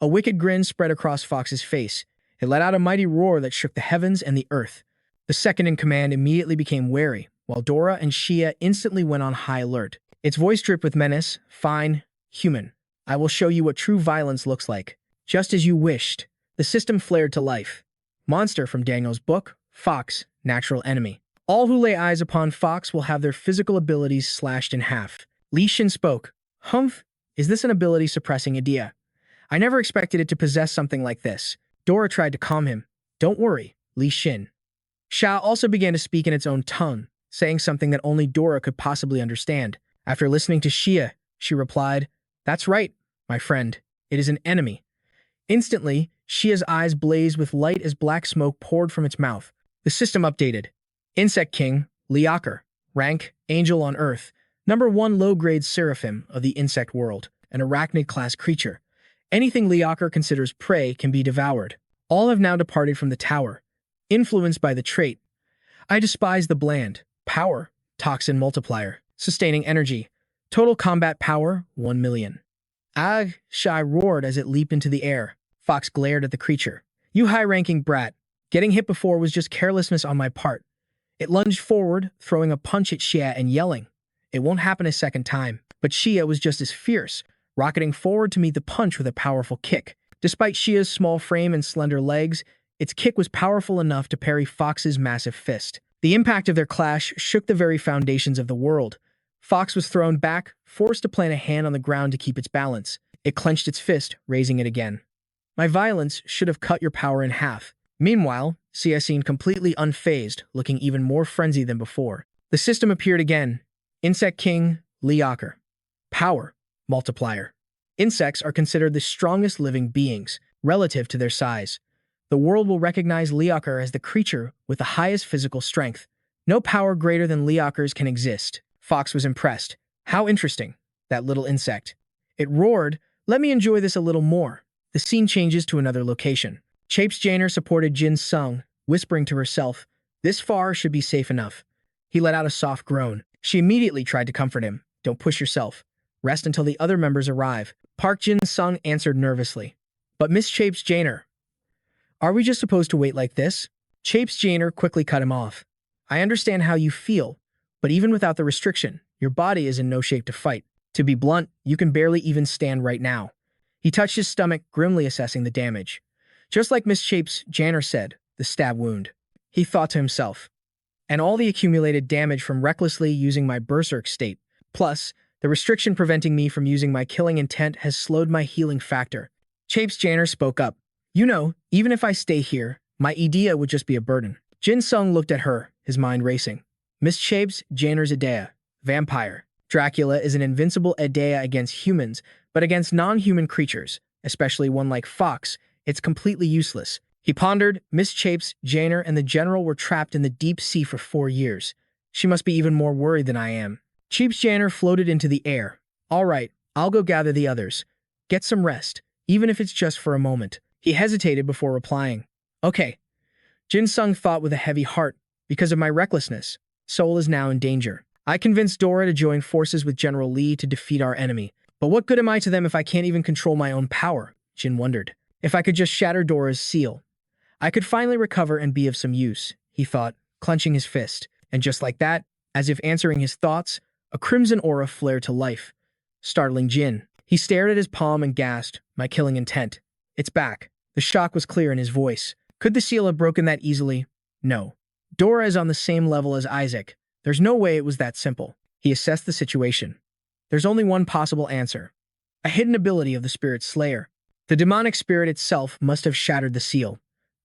A wicked grin spread across Fox's face. It let out a mighty roar that shook the heavens and the earth. The Second in command immediately became wary, while Dora and Xia instantly went on high alert. Its voice dripped with menace. Fine, human. I will show you what true violence looks like. Just as you wished. The system flared to life. Monster from Daniel's book, Fox, natural enemy. All who lay eyes upon Fox will have their physical abilities slashed in half. Li Xin spoke. Humph, is this an ability-suppressing idea? I never expected it to possess something like this. Dora tried to calm him. Don't worry, Li Xin. Xia also began to speak in its own tongue, saying something that only Dora could possibly understand. After listening to Xia, she replied, That's right, my friend. It is an enemy. Instantly, Xia's eyes blazed with light as black smoke poured from its mouth. The system updated. Insect King, Liaker. Rank, Angel on Earth. Number 1 low-grade seraphim of the insect world. An arachnid-class creature. Anything Liaker considers prey can be devoured. All have now departed from the tower. Influenced by the trait. I despise the bland. Power, toxin multiplier. Sustaining energy. Total combat power, 1 million. Ag, Shai roared as it leaped into the air. Fox glared at the creature. You high-ranking brat. Getting hit before was just carelessness on my part. It lunged forward, throwing a punch at Xia and yelling. It won't happen a second time. But Xia was just as fierce, rocketing forward to meet the punch with a powerful kick. Despite Xia's small frame and slender legs, its kick was powerful enough to parry Fox's massive fist. The impact of their clash shook the very foundations of the world. Fox was thrown back, forced to plant a hand on the ground to keep its balance. It clenched its fist, raising it again. My violence should have cut your power in half. Meanwhile, Sia seemed completely unfazed, looking even more frenzied than before. The system appeared again. Insect King, Liaker. Power, multiplier. Insects are considered the strongest living beings, relative to their size. The world will recognize Liaker as the creature with the highest physical strength. No power greater than Liaker's can exist. Fox was impressed. How interesting, that little insect. It roared, let me enjoy this a little more. The scene changes to another location. Chapes Jainer supported Jin Sung, whispering to herself, this far should be safe enough. He let out a soft groan. She immediately tried to comfort him. Don't push yourself. Rest until the other members arrive. Park Jin Sung answered nervously. But Miss Chapes Jainer, are we just supposed to wait like this? Chapes Jainer quickly cut him off. I understand how you feel, but even without the restriction, your body is in no shape to fight. To be blunt, you can barely even stand right now. He touched his stomach, grimly assessing the damage. Just like Miss Chapes Jainer said, the stab wound. He thought to himself. And all the accumulated damage from recklessly using my berserk state. Plus, the restriction preventing me from using my killing intent has slowed my healing factor. Chapes Jainer spoke up. You know, even if I stay here, my idea would just be a burden. Jin Sung looked at her, his mind racing. Miss Chapes Jainer's idea. Vampire. Dracula is an invincible idea against humans, but against non-human creatures, especially one like Fox, it's completely useless. He pondered. Miss Chapes Jainer and the general were trapped in the deep sea for 4 years. She must be even more worried than I am. Chapes Jainer floated into the air. All right, I'll go gather the others. Get some rest, even if it's just for a moment. He hesitated before replying. Okay. Jin Sung thought with a heavy heart. Because of my recklessness, Seoul is now in danger. I convinced Dora to join forces with General Lee to defeat our enemy. But what good am I to them if I can't even control my own power? Jin wondered. If I could just shatter Dora's seal, I could finally recover and be of some use, he thought, clenching his fist. And just like that, as if answering his thoughts, a crimson aura flared to life, startling Jin. He stared at his palm and gasped, my killing intent. It's back. The shock was clear in his voice. Could the seal have broken that easily? No. Dora is on the same level as Isaac. There's no way it was that simple. He assessed the situation. There's only one possible answer. A hidden ability of the Spirit Slayer. The demonic spirit itself must have shattered the seal.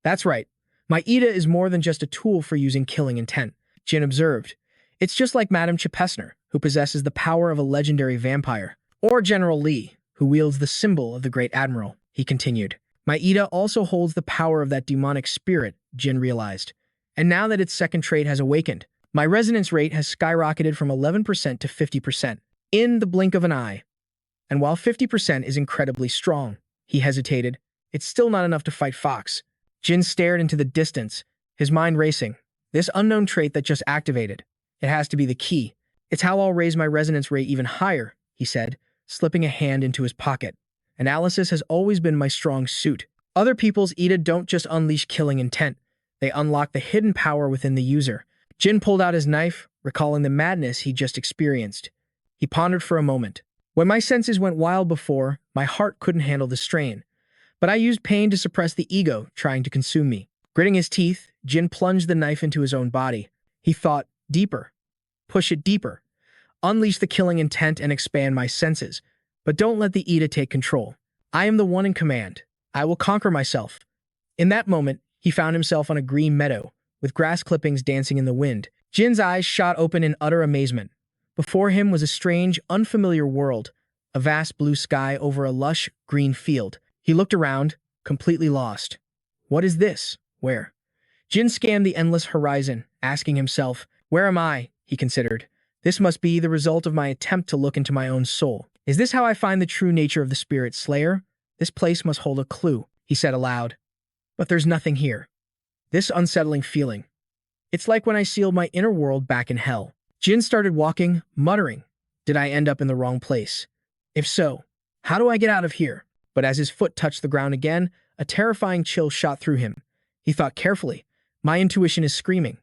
That's right. My Ida is more than just a tool for using killing intent, Jin observed. It's just like Madame Chepesner, who possesses the power of a legendary vampire. Or General Lee, who wields the symbol of the Great Admiral, he continued. My Ida also holds the power of that demonic spirit, Jin realized. And now that its second trait has awakened, my resonance rate has skyrocketed from 11% to 50%, in the blink of an eye. And while 50% is incredibly strong, he hesitated, it's still not enough to fight Fox. Jin stared into the distance, his mind racing. This unknown trait that just activated. It has to be the key. It's how I'll raise my resonance rate even higher, he said, slipping a hand into his pocket. Analysis has always been my strong suit. Other people's Ida don't just unleash killing intent. They unlock the hidden power within the user. Jin pulled out his knife, recalling the madness he just experienced. He pondered for a moment. When my senses went wild before, my heart couldn't handle the strain. But I used pain to suppress the ego trying to consume me. Gritting his teeth, Jin plunged the knife into his own body. He thought, deeper. Push it deeper. Unleash the killing intent and expand my senses. But don't let the Ida take control. I am the one in command. I will conquer myself. In that moment, he found himself on a green meadow, with grass clippings dancing in the wind. Jin's eyes shot open in utter amazement. Before him was a strange, unfamiliar world, a vast blue sky over a lush, green field. He looked around, completely lost. What is this? Where? Jin scanned the endless horizon, asking himself, where am I? He considered. This must be the result of my attempt to look into my own soul. Is this how I find the true nature of the Spirit Slayer? This place must hold a clue, he said aloud. But there's nothing here. This unsettling feeling. It's like when I sealed my inner world back in hell. Jin started walking, muttering, did I end up in the wrong place? If so, how do I get out of here? But as his foot touched the ground again, a terrifying chill shot through him. He thought carefully, my intuition is screaming.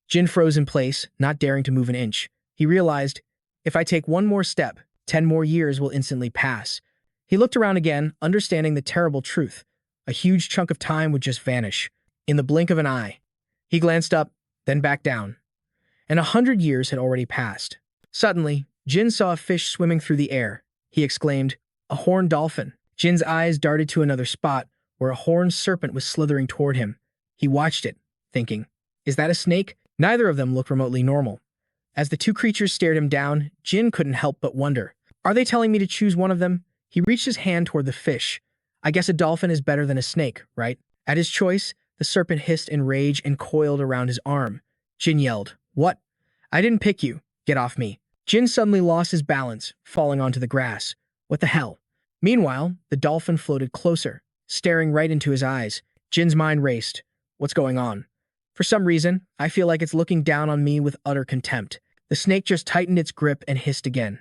Jin froze in place, not daring to move an inch. He realized, if I take one more step, 10 more years will instantly pass. He looked around again, understanding the terrible truth. A huge chunk of time would just vanish, in the blink of an eye. He glanced up, then back down. and 100 years had already passed. Suddenly, Jin saw a fish swimming through the air. He exclaimed, "A horned dolphin." Jin's eyes darted to another spot, where a horned serpent was slithering toward him. He watched it, thinking, "Is that a snake?" Neither of them looked remotely normal. As the two creatures stared him down, Jin couldn't help but wonder, "Are they telling me to choose one of them?" He reached his hand toward the fish. "I guess a dolphin is better than a snake, right?" At his choice, the serpent hissed in rage and coiled around his arm. Jin yelled, "What? I didn't pick you. Get off me." Jin suddenly lost his balance, falling onto the grass. What the hell? Meanwhile, the dolphin floated closer, staring right into his eyes. Jin's mind raced. What's going on? For some reason, I feel like it's looking down on me with utter contempt. The snake just tightened its grip and hissed again.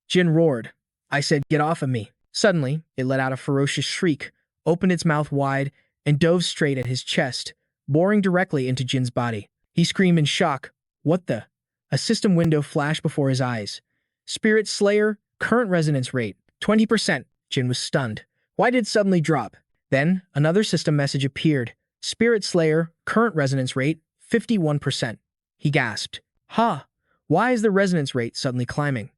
Jin roared. I said, "Get off of me." Suddenly, it let out a ferocious shriek, opened its mouth wide, and dove straight at his chest, boring directly into Jin's body. He screamed in shock. What the? A system window flashed before his eyes. Spirit Slayer, current resonance rate, 20%. Jin was stunned. Why did it suddenly drop? Then, another system message appeared. Spirit Slayer, current resonance rate, 51%. He gasped. Ha! Why is the resonance rate suddenly climbing?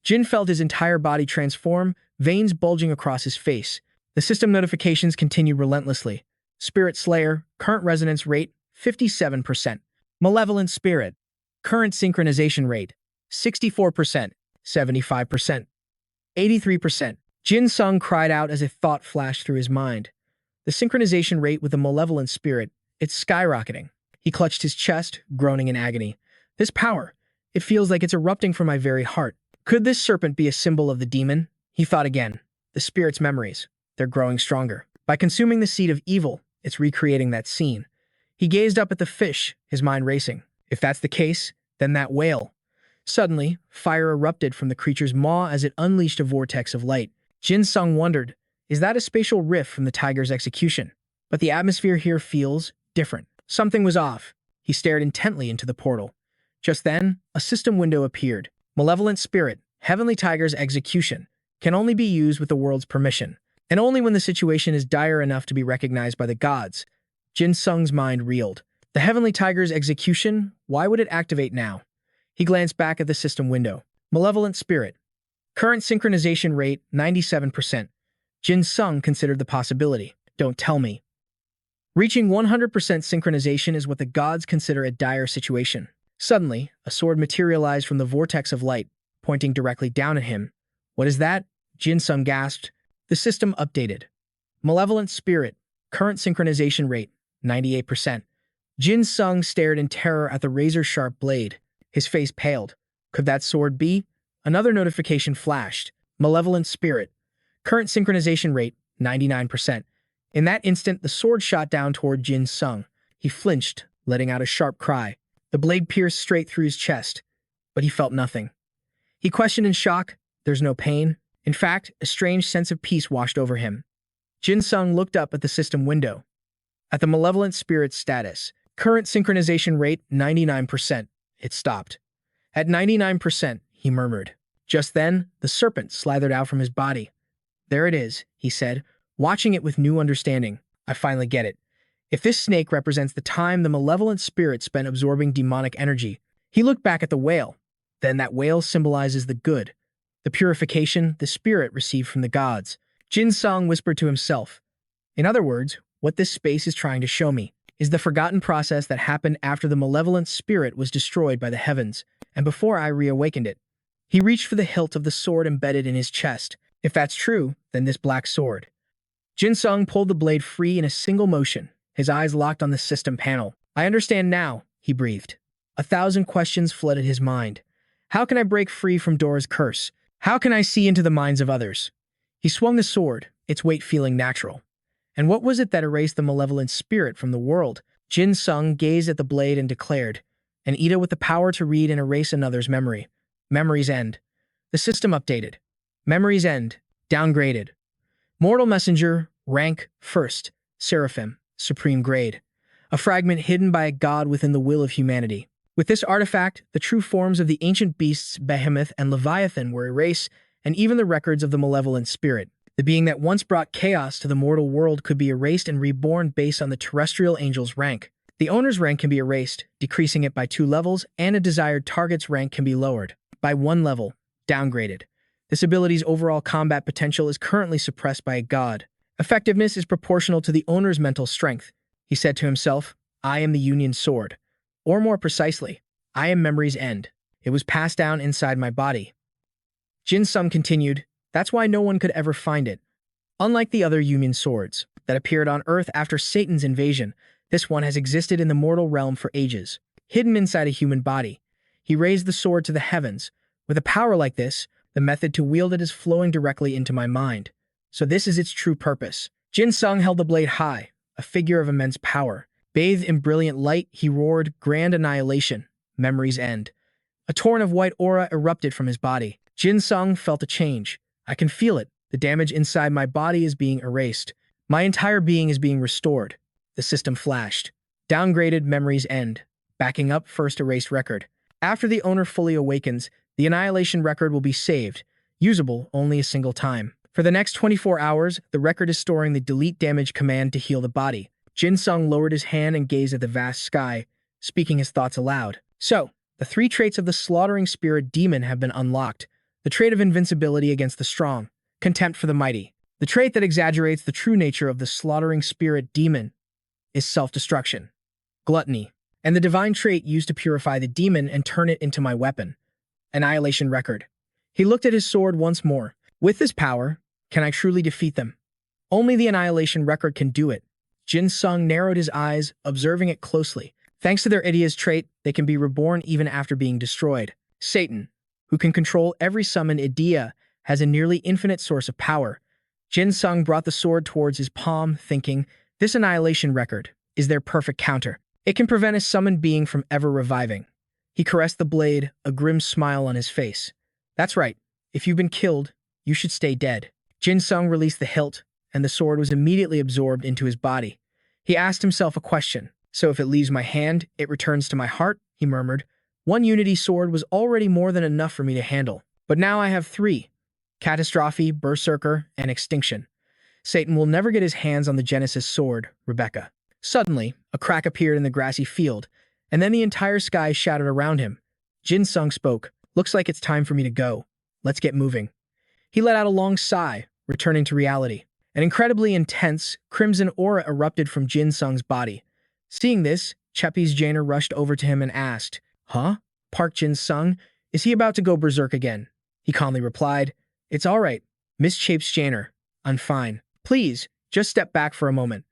Jin felt his entire body transform, veins bulging across his face. The system notifications continued relentlessly. Spirit Slayer, current resonance rate, 57%. Malevolent Spirit, current synchronization rate, 64%, 75%, 83%. Jin Sung cried out as a thought flashed through his mind. The synchronization rate with the malevolent spirit, it's skyrocketing. He clutched his chest, groaning in agony. This power, it feels like it's erupting from my very heart. Could this serpent be a symbol of the demon? He thought again. The spirit's memories, they're growing stronger. By consuming the seed of evil, it's recreating that scene. He gazed up at the fish, his mind racing. If that's the case, then that whale. Suddenly, fire erupted from the creature's maw as it unleashed a vortex of light. Jin Sung wondered, is that a spatial rift from the tiger's execution? But the atmosphere here feels different. Something was off. He stared intently into the portal. Just then, a system window appeared. Malevolent Spirit, Heavenly Tiger's execution, can only be used with the world's permission, and only when the situation is dire enough to be recognized by the gods. Jin Sung's mind reeled. The Heavenly Tiger's execution? Why would it activate now? He glanced back at the system window. Malevolent Spirit. Current synchronization rate, 97%. Jin Sung considered the possibility. Don't tell me. Reaching 100% synchronization is what the gods consider a dire situation. Suddenly, a sword materialized from the vortex of light, pointing directly down at him. What is that? Jin Sung gasped. The system updated. Malevolent Spirit. Current synchronization rate, 98%. Jin Sung stared in terror at the razor-sharp blade. His face paled. Could that sword be? Another notification flashed. Malevolent Spirit. Current synchronization rate, 99%. In that instant, the sword shot down toward Jin Sung. He flinched, letting out a sharp cry. The blade pierced straight through his chest, but he felt nothing. He questioned in shock. There's no pain. In fact, a strange sense of peace washed over him. Jin Sung looked up at the system window. At the Malevolent Spirit's status, current synchronization rate, 99%. It stopped. At 99%, he murmured. Just then, the serpent slithered out from his body. There it is, he said, watching it with new understanding. I finally get it. If this snake represents the time the malevolent spirit spent absorbing demonic energy, he looked back at the whale. Then that whale symbolizes the good, the purification the spirit received from the gods. Jin Sung whispered to himself. In other words, what this space is trying to show me is the forgotten process that happened after the malevolent spirit was destroyed by the heavens, and before I reawakened it. He reached for the hilt of the sword embedded in his chest. If that's true, then this black sword. Jin Sung pulled the blade free in a single motion, his eyes locked on the system panel. I understand now, he breathed. 1,000 questions flooded his mind. How can I break free from Dora's curse? How can I see into the minds of others? He swung the sword, its weight feeling natural. And what was it that erased the malevolent spirit from the world? Jin Sung gazed at the blade and declared, an Ida with the power to read and erase another's memory. Memories end. The system updated. Memories end. Downgraded. Mortal Messenger, rank, first. Seraphim, supreme grade. A fragment hidden by a god within the will of humanity. With this artifact, the true forms of the ancient beasts Behemoth and Leviathan were erased, and even the records of the malevolent spirit. The being that once brought chaos to the mortal world could be erased and reborn based on the terrestrial angel's rank. The owner's rank can be erased, decreasing it by 2 levels, and a desired target's rank can be lowered by 1 level, downgraded. This ability's overall combat potential is currently suppressed by a god. Effectiveness is proportional to the owner's mental strength. He said to himself, I am the Union Sword. Or more precisely, I am memory's end. It was passed down inside my body. Jin Sung continued, that's why no one could ever find it. Unlike the other Union Swords that appeared on Earth after Satan's invasion, this one has existed in the mortal realm for ages, hidden inside a human body. He raised the sword to the heavens. With a power like this, the method to wield it is flowing directly into my mind. So this is its true purpose. Jin Sung held the blade high, a figure of immense power. Bathed in brilliant light, he roared, Grand Annihilation, memory's end. A torrent of white aura erupted from his body. Jin Sung felt a change. I can feel it. The damage inside my body is being erased. My entire being is being restored. The system flashed. Downgraded memory's end. Backing up first erased record. After the owner fully awakens, the annihilation record will be saved, usable only a single time. For the next 24 hours, the record is storing the delete damage command to heal the body. Jin Sung lowered his hand and gazed at the vast sky, speaking his thoughts aloud. So, the 3 traits of the slaughtering spirit demon have been unlocked. The trait of invincibility against the strong, contempt for the mighty. The trait that exaggerates the true nature of the slaughtering spirit demon is self-destruction, gluttony, and the divine trait used to purify the demon and turn it into my weapon, annihilation record. He looked at his sword once more. With this power, can I truly defeat them? Only the annihilation record can do it. Jin Sung narrowed his eyes, observing it closely. Thanks to their Idia's trait, they can be reborn even after being destroyed. Satan, who can control every summoned Idia, has a nearly infinite source of power. Jin Sung brought the sword towards his palm, thinking, this annihilation record is their perfect counter. It can prevent a summoned being from ever reviving. He caressed the blade, a grim smile on his face. That's right. If you've been killed, you should stay dead. Jin Sung released the hilt, and the sword was immediately absorbed into his body. He asked himself a question. So if it leaves my hand, it returns to my heart, he murmured. 1 unity sword was already more than enough for me to handle. But now I have 3. Catastrophe, Berserker, and Extinction. Satan will never get his hands on the Genesis sword, Rebecca. Suddenly, a crack appeared in the grassy field, and then the entire sky shadowed around him. Jin Sung spoke. Looks like it's time for me to go. Let's get moving. He let out a long sigh, returning to reality. An incredibly intense, crimson aura erupted from Jin Sung's body. Seeing this, Chepi's Jainer rushed over to him and asked, Huh? Park Jin Sung? Is he about to go berserk again? He calmly replied, It's all right, Miss Chapes Jainer. I'm fine. Please, just step back for a moment.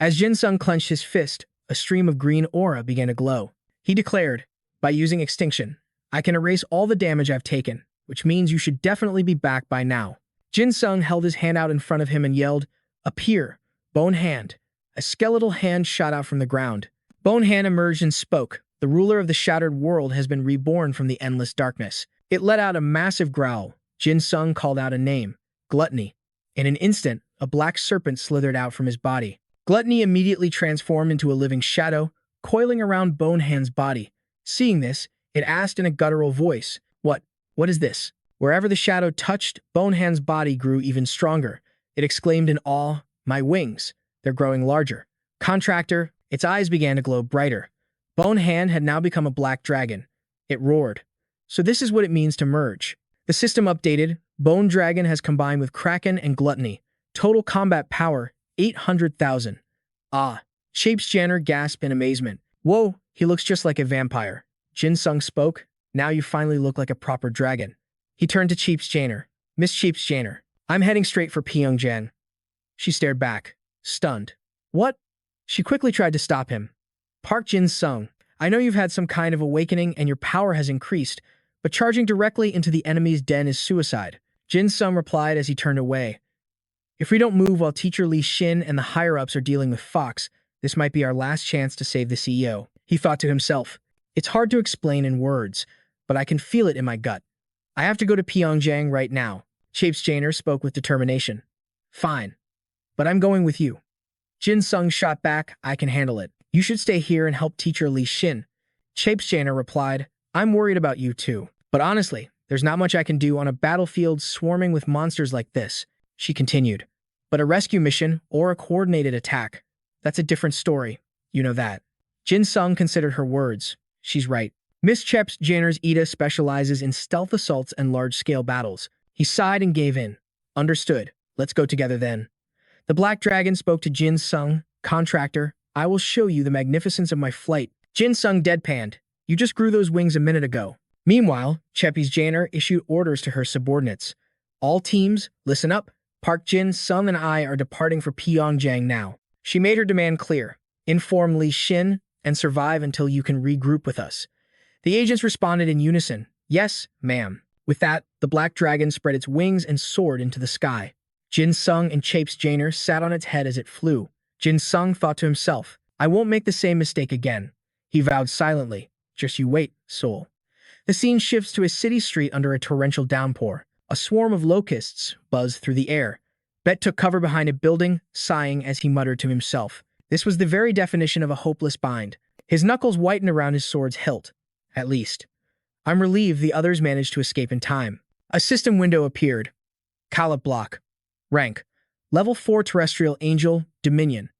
As Jin Sung clenched his fist, a stream of green aura began to glow. He declared, By using Extinction, I can erase all the damage I've taken, which means you should definitely be back by now. Jin Sung held his hand out in front of him and yelled, Appear, Bone Hand. A skeletal hand shot out from the ground. Bone Hand emerged and spoke. The ruler of the shattered world has been reborn from the endless darkness. It let out a massive growl. Jin Sung called out a name, Gluttony. In an instant, a black serpent slithered out from his body. Gluttony immediately transformed into a living shadow, coiling around Bone Hand's body. Seeing this, it asked in a guttural voice, What is this? Wherever the shadow touched, Bone Hand's body grew even stronger. It exclaimed in awe, My wings. They're growing larger. Contractor, its eyes began to glow brighter. Bone Hand had now become a black dragon. It roared. So this is what it means to merge. The system updated. Bone Dragon has combined with Kraken and Gluttony. Total combat power, 800,000. Ah. Shapes Janner gasped in amazement. Whoa, he looks just like a vampire. Jin Sung spoke. Now you finally look like a proper dragon. He turned to Cheap's Jainer. Miss Cheap's Jainer, I'm heading straight for Pyongyang. She stared back, stunned. What? She quickly tried to stop him. Park Jin Sung, I know you've had some kind of awakening and your power has increased, but charging directly into the enemy's den is suicide. Jin Sung replied as he turned away. If we don't move while Teacher Li Xin and the higher-ups are dealing with Fox, this might be our last chance to save the CEO. He thought to himself, It's hard to explain in words, but I can feel it in my gut. I have to go to Pyongyang right now. Shapes Jainer spoke with determination. Fine, but I'm going with you. Jin Sung shot back, I can handle it. You should stay here and help Teacher Li Xin. Shapes Jainer replied, I'm worried about you too. But honestly, there's not much I can do on a battlefield swarming with monsters like this. She continued. But a rescue mission or a coordinated attack, that's a different story. You know that. Jin Sung considered her words. She's right. Miss Cheps Janner's Ida specializes in stealth assaults and large-scale battles. He sighed and gave in. Understood. Let's go together then. The Black Dragon spoke to Jin Sung. Contractor, I will show you the magnificence of my flight. Jin Sung deadpanned. You just grew those wings a minute ago. Meanwhile, Cheppy's Janner issued orders to her subordinates. All teams, listen up. Park Jin Sung and I are departing for Pyongyang now. She made her demand clear. Inform Li Xin and survive until you can regroup with us. The agents responded in unison. Yes, ma'am. With that, the Black Dragon spread its wings and soared into the sky. Jin Sung and Chapes Janner sat on its head as it flew. Jin Sung thought to himself, I won't make the same mistake again. He vowed silently. Just you wait, soul. The scene shifts to a city street under a torrential downpour. A swarm of locusts buzzed through the air. Bet took cover behind a building, sighing as he muttered to himself. This was the very definition of a hopeless bind. His knuckles whitened around his sword's hilt. At least. I'm relieved the others managed to escape in time. A system window appeared. Callip block. Rank. Level 4 Terrestrial Angel, Dominion.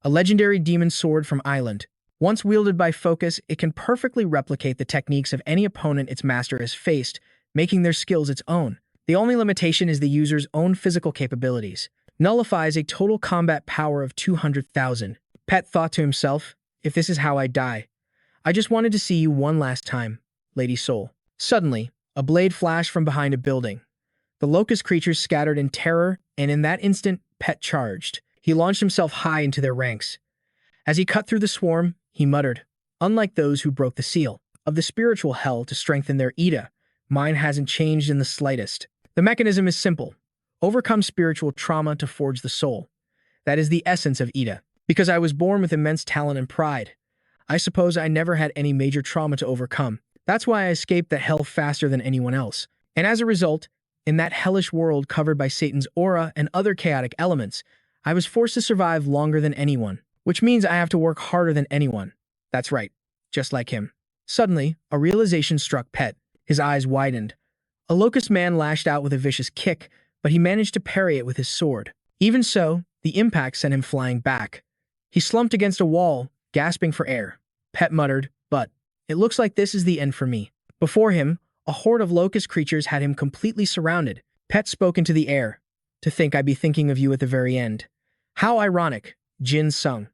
A legendary demon sword from Island. Once wielded by focus, it can perfectly replicate the techniques of any opponent its master has faced, making their skills its own. The only limitation is the user's own physical capabilities. Nullifies a total combat power of 200,000. Pet thought to himself, if this is how I die, I just wanted to see you one last time, Lady Soul. Suddenly, a blade flashed from behind a building. The locust creatures scattered in terror, and in that instant, Pet charged. He launched himself high into their ranks. As he cut through the swarm, he muttered, unlike those who broke the seal of the spiritual hell to strengthen their Ida, mine hasn't changed in the slightest. The mechanism is simple. Overcome spiritual trauma to forge the soul. That is the essence of Ida. Because I was born with immense talent and pride, I suppose I never had any major trauma to overcome. That's why I escaped that hell faster than anyone else. And as a result, in that hellish world covered by Satan's aura and other chaotic elements, I was forced to survive longer than anyone, which means I have to work harder than anyone. That's right, just like him. Suddenly, a realization struck Pet. His eyes widened. A locust man lashed out with a vicious kick, but he managed to parry it with his sword. Even so, the impact sent him flying back. He slumped against a wall, gasping for air. Pet muttered, but it looks like this is the end for me. Before him, a horde of locust creatures had him completely surrounded. Pet spoke into the air. To think I'd be thinking of you at the very end. How ironic, Jin Sung.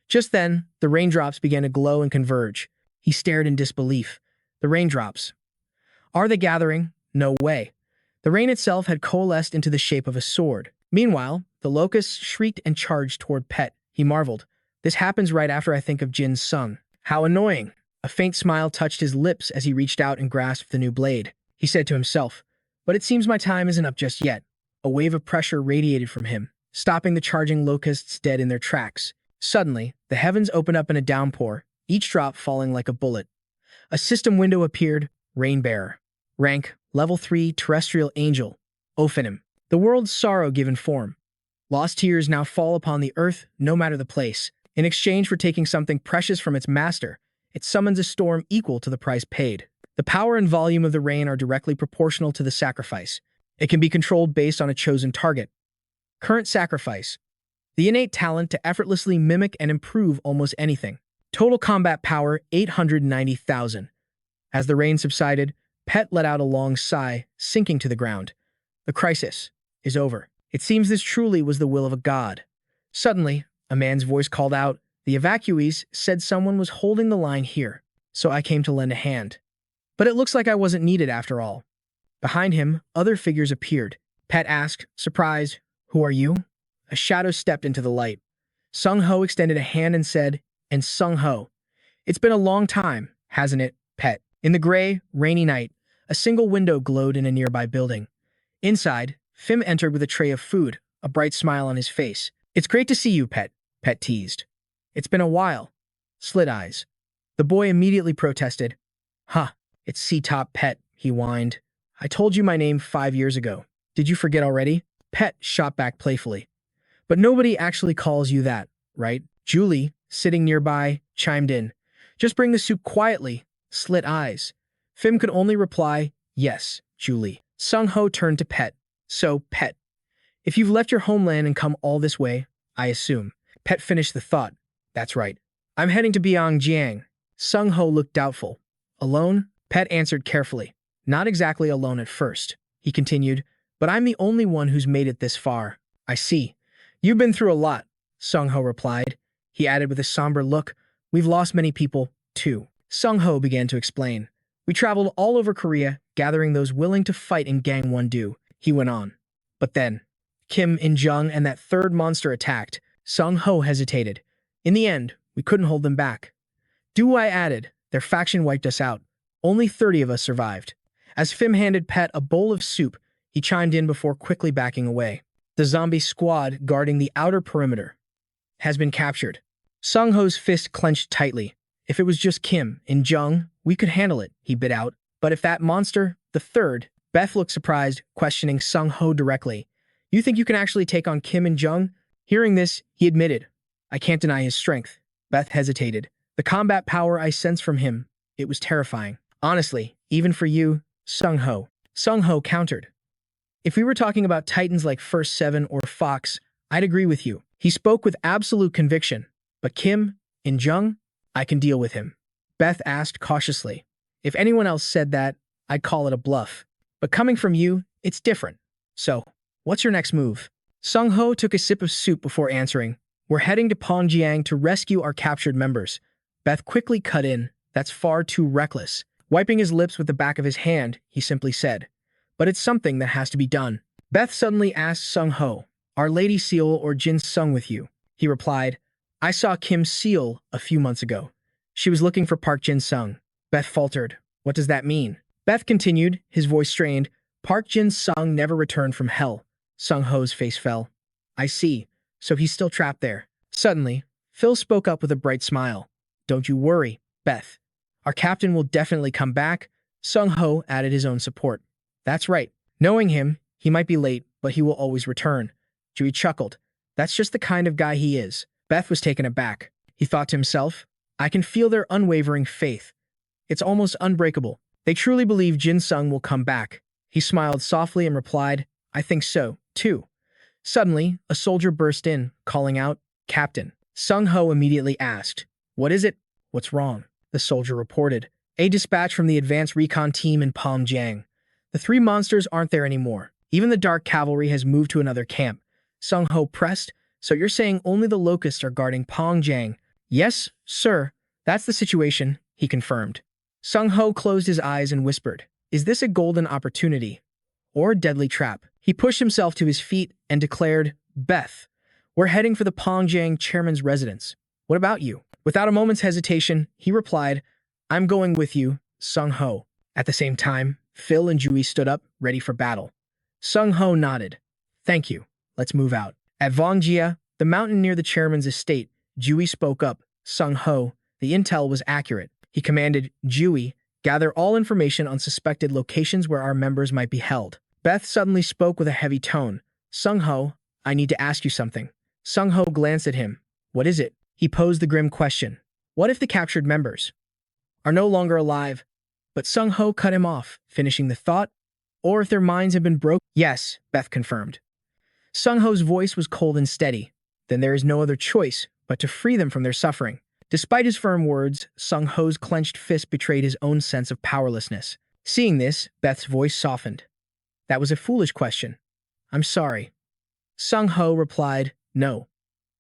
Just then, the raindrops began to glow and converge. He stared in disbelief. The raindrops. Are they gathering? No way. The rain itself had coalesced into the shape of a sword. Meanwhile, the locusts shrieked and charged toward Pet. He marveled. This happens right after I think of Jin Sung. How annoying. A faint smile touched his lips as he reached out and grasped the new blade. He said to himself, but it seems my time isn't up just yet. A wave of pressure radiated from him, stopping the charging locusts dead in their tracks. Suddenly, the heavens opened up in a downpour, each drop falling like a bullet. A system window appeared, Rainbearer. Rank, Level 3 Terrestrial Angel, Ophanim. The world's sorrow given form. Lost tears now fall upon the earth, no matter the place. In exchange for taking something precious from its master, it summons a storm equal to the price paid. The power and volume of the rain are directly proportional to the sacrifice. It can be controlled based on a chosen target. Current sacrifice. The innate talent to effortlessly mimic and improve almost anything. Total combat power, 890,000. As the rain subsided, Pet let out a long sigh, sinking to the ground. The crisis is over. It seems this truly was the will of a god. Suddenly, a man's voice called out, the evacuees said someone was holding the line here, so I came to lend a hand. But it looks like I wasn't needed after all. Behind him, other figures appeared. Pet asked, surprised, who are you? A shadow stepped into the light. Sung Ho extended a hand and said, and Sung Ho. It's been a long time, hasn't it, Pet? In the gray, rainy night, a single window glowed in a nearby building. Inside, Phim entered with a tray of food, a bright smile on his face. It's great to see you, Pet, Pet teased. It's been a while. Slit eyes. The boy immediately protested. Huh, it's C-Top Pet, he whined. I told you my name 5 years ago. Did you forget already? Pet shot back playfully. But nobody actually calls you that, right? Julie, sitting nearby, chimed in. Just bring the soup quietly. Slit eyes. Phim could only reply, yes, Julie. Sung Ho turned to Pet. So, Pet, if you've left your homeland and come all this way, I assume. Pet finished the thought. That's right. I'm heading to Jiang. Sung Ho looked doubtful. Alone? Pet answered carefully. Not exactly alone at first, he continued, but I'm the only one who's made it this far. I see. You've been through a lot, Sung Ho replied. He added with a somber look, we've lost many people, too. Sung Ho began to explain. We traveled all over Korea, gathering those willing to fight in Gang Won-do, he went on. But then, Kim In-jung and that third monster attacked. Sung Ho hesitated. In the end, we couldn't hold them back. I added, their faction wiped us out. Only 30 of us survived. As Phim handed Pet a bowl of soup, he chimed in before quickly backing away. The zombie squad guarding the outer perimeter has been captured. Sung Ho's fist clenched tightly. If it was just Kim In-jung, we could handle it, he bit out. But if that monster, the third, Beth looked surprised, questioning Sung Ho directly. You think you can actually take on Kim In-jung? Hearing this, he admitted. I can't deny his strength. Beth hesitated. The combat power I sensed from him, it was terrifying. Honestly, even for you, Sung Ho. Sung Ho countered. If we were talking about titans like First Seven or Fox, I'd agree with you. He spoke with absolute conviction. But Kim In-jung, I can deal with him. Beth asked cautiously. If anyone else said that, I'd call it a bluff. But coming from you, it's different. So, what's your next move? Sung Ho took a sip of soup before answering. We're heading to Pyongyang to rescue our captured members. Beth quickly cut in. That's far too reckless. Wiping his lips with the back of his hand, he simply said, but it's something that has to be done. Beth suddenly asked Sung Ho, Are Lady Seal or Jin Sung with you? He replied, I saw Kim Seal a few months ago. She was looking for Park Jin Sung. Beth faltered. What does that mean? Beth continued, his voice strained. Park Jin Sung never returned from hell. Sung Ho's face fell. I see. So he's still trapped there. Suddenly, Phil spoke up with a bright smile. Don't you worry, Beth. Our captain will definitely come back. Sung Ho added his own support. That's right. Knowing him, he might be late, but he will always return. Jui chuckled. That's just the kind of guy he is. Beth was taken aback. He thought to himself, I can feel their unwavering faith. It's almost unbreakable. They truly believe Jin Sung will come back. He smiled softly and replied, I think so, too. Suddenly, a soldier burst in, calling out, Captain. Sung Ho immediately asked, What is it? What's wrong? The soldier reported. A dispatch from the advanced recon team in Pyongyang. The 3 monsters aren't there anymore. Even the dark cavalry has moved to another camp. Sung Ho pressed, So you're saying only the locusts are guarding Pyongyang? Yes, sir. That's the situation, he confirmed. Sung Ho closed his eyes and whispered, Is this a golden opportunity? Or a deadly trap? He pushed himself to his feet and declared, Beth, we're heading for the Pyongyang chairman's residence. What about you? Without a moment's hesitation, he replied, I'm going with you, Sung Ho. At the same time, Phil and Jui stood up, ready for battle. Sung Ho nodded. Thank you. Let's move out. At Vongjia, the mountain near the chairman's estate, Jui spoke up. Sung Ho, the intel was accurate. He commanded, Jui, gather all information on suspected locations where our members might be held. Beth suddenly spoke with a heavy tone. Sung Ho, I need to ask you something. Sung Ho glanced at him. What is it? He posed the grim question. What if the captured members are no longer alive? But Sung Ho cut him off, finishing the thought. Or if their minds have been broken? Yes, Beth confirmed. Sung Ho's voice was cold and steady. Then there is no other choice but to free them from their suffering. Despite his firm words, Sung Ho's clenched fist betrayed his own sense of powerlessness. Seeing this, Beth's voice softened. That was a foolish question. I'm sorry. Sung Ho replied, No.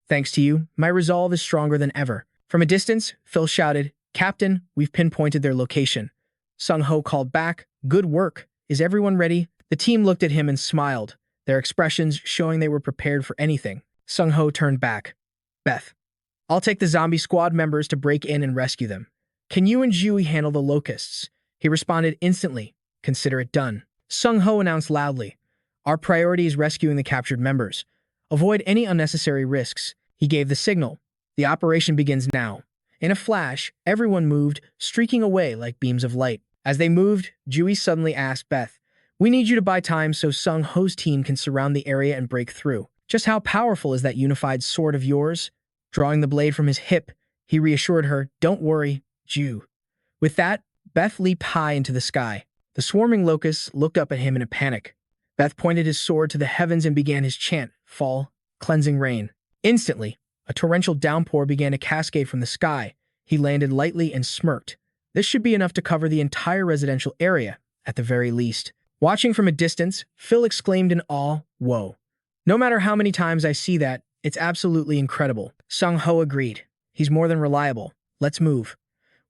Thanks to you, my resolve is stronger than ever. From a distance, Phil shouted, Captain, we've pinpointed their location. Sung Ho called back, Good work. Is everyone ready? The team looked at him and smiled, their expressions showing they were prepared for anything. Sung Ho turned back. Beth, I'll take the zombie squad members to break in and rescue them. Can you and Jui handle the locusts? He responded instantly. Consider it done. Sung Ho announced loudly. Our priority is rescuing the captured members. Avoid any unnecessary risks. He gave the signal. The operation begins now. In a flash, everyone moved, streaking away like beams of light. As they moved, Jui suddenly asked Beth, We need you to buy time so Sung Ho's team can surround the area and break through. Just how powerful is that unified sword of yours? Drawing the blade from his hip, he reassured her, Don't worry, Ju. With that, Beth leaped high into the sky. The swarming locusts looked up at him in a panic. Beth pointed his sword to the heavens and began his chant, Fall, cleansing rain. Instantly, A torrential downpour began to cascade from the sky. He landed lightly and smirked. This should be enough to cover the entire residential area, at the very least. Watching from a distance, Phil exclaimed in awe, "Whoa. No matter how many times I see that, it's absolutely incredible." Sung Ho agreed. "He's more than reliable. Let's move."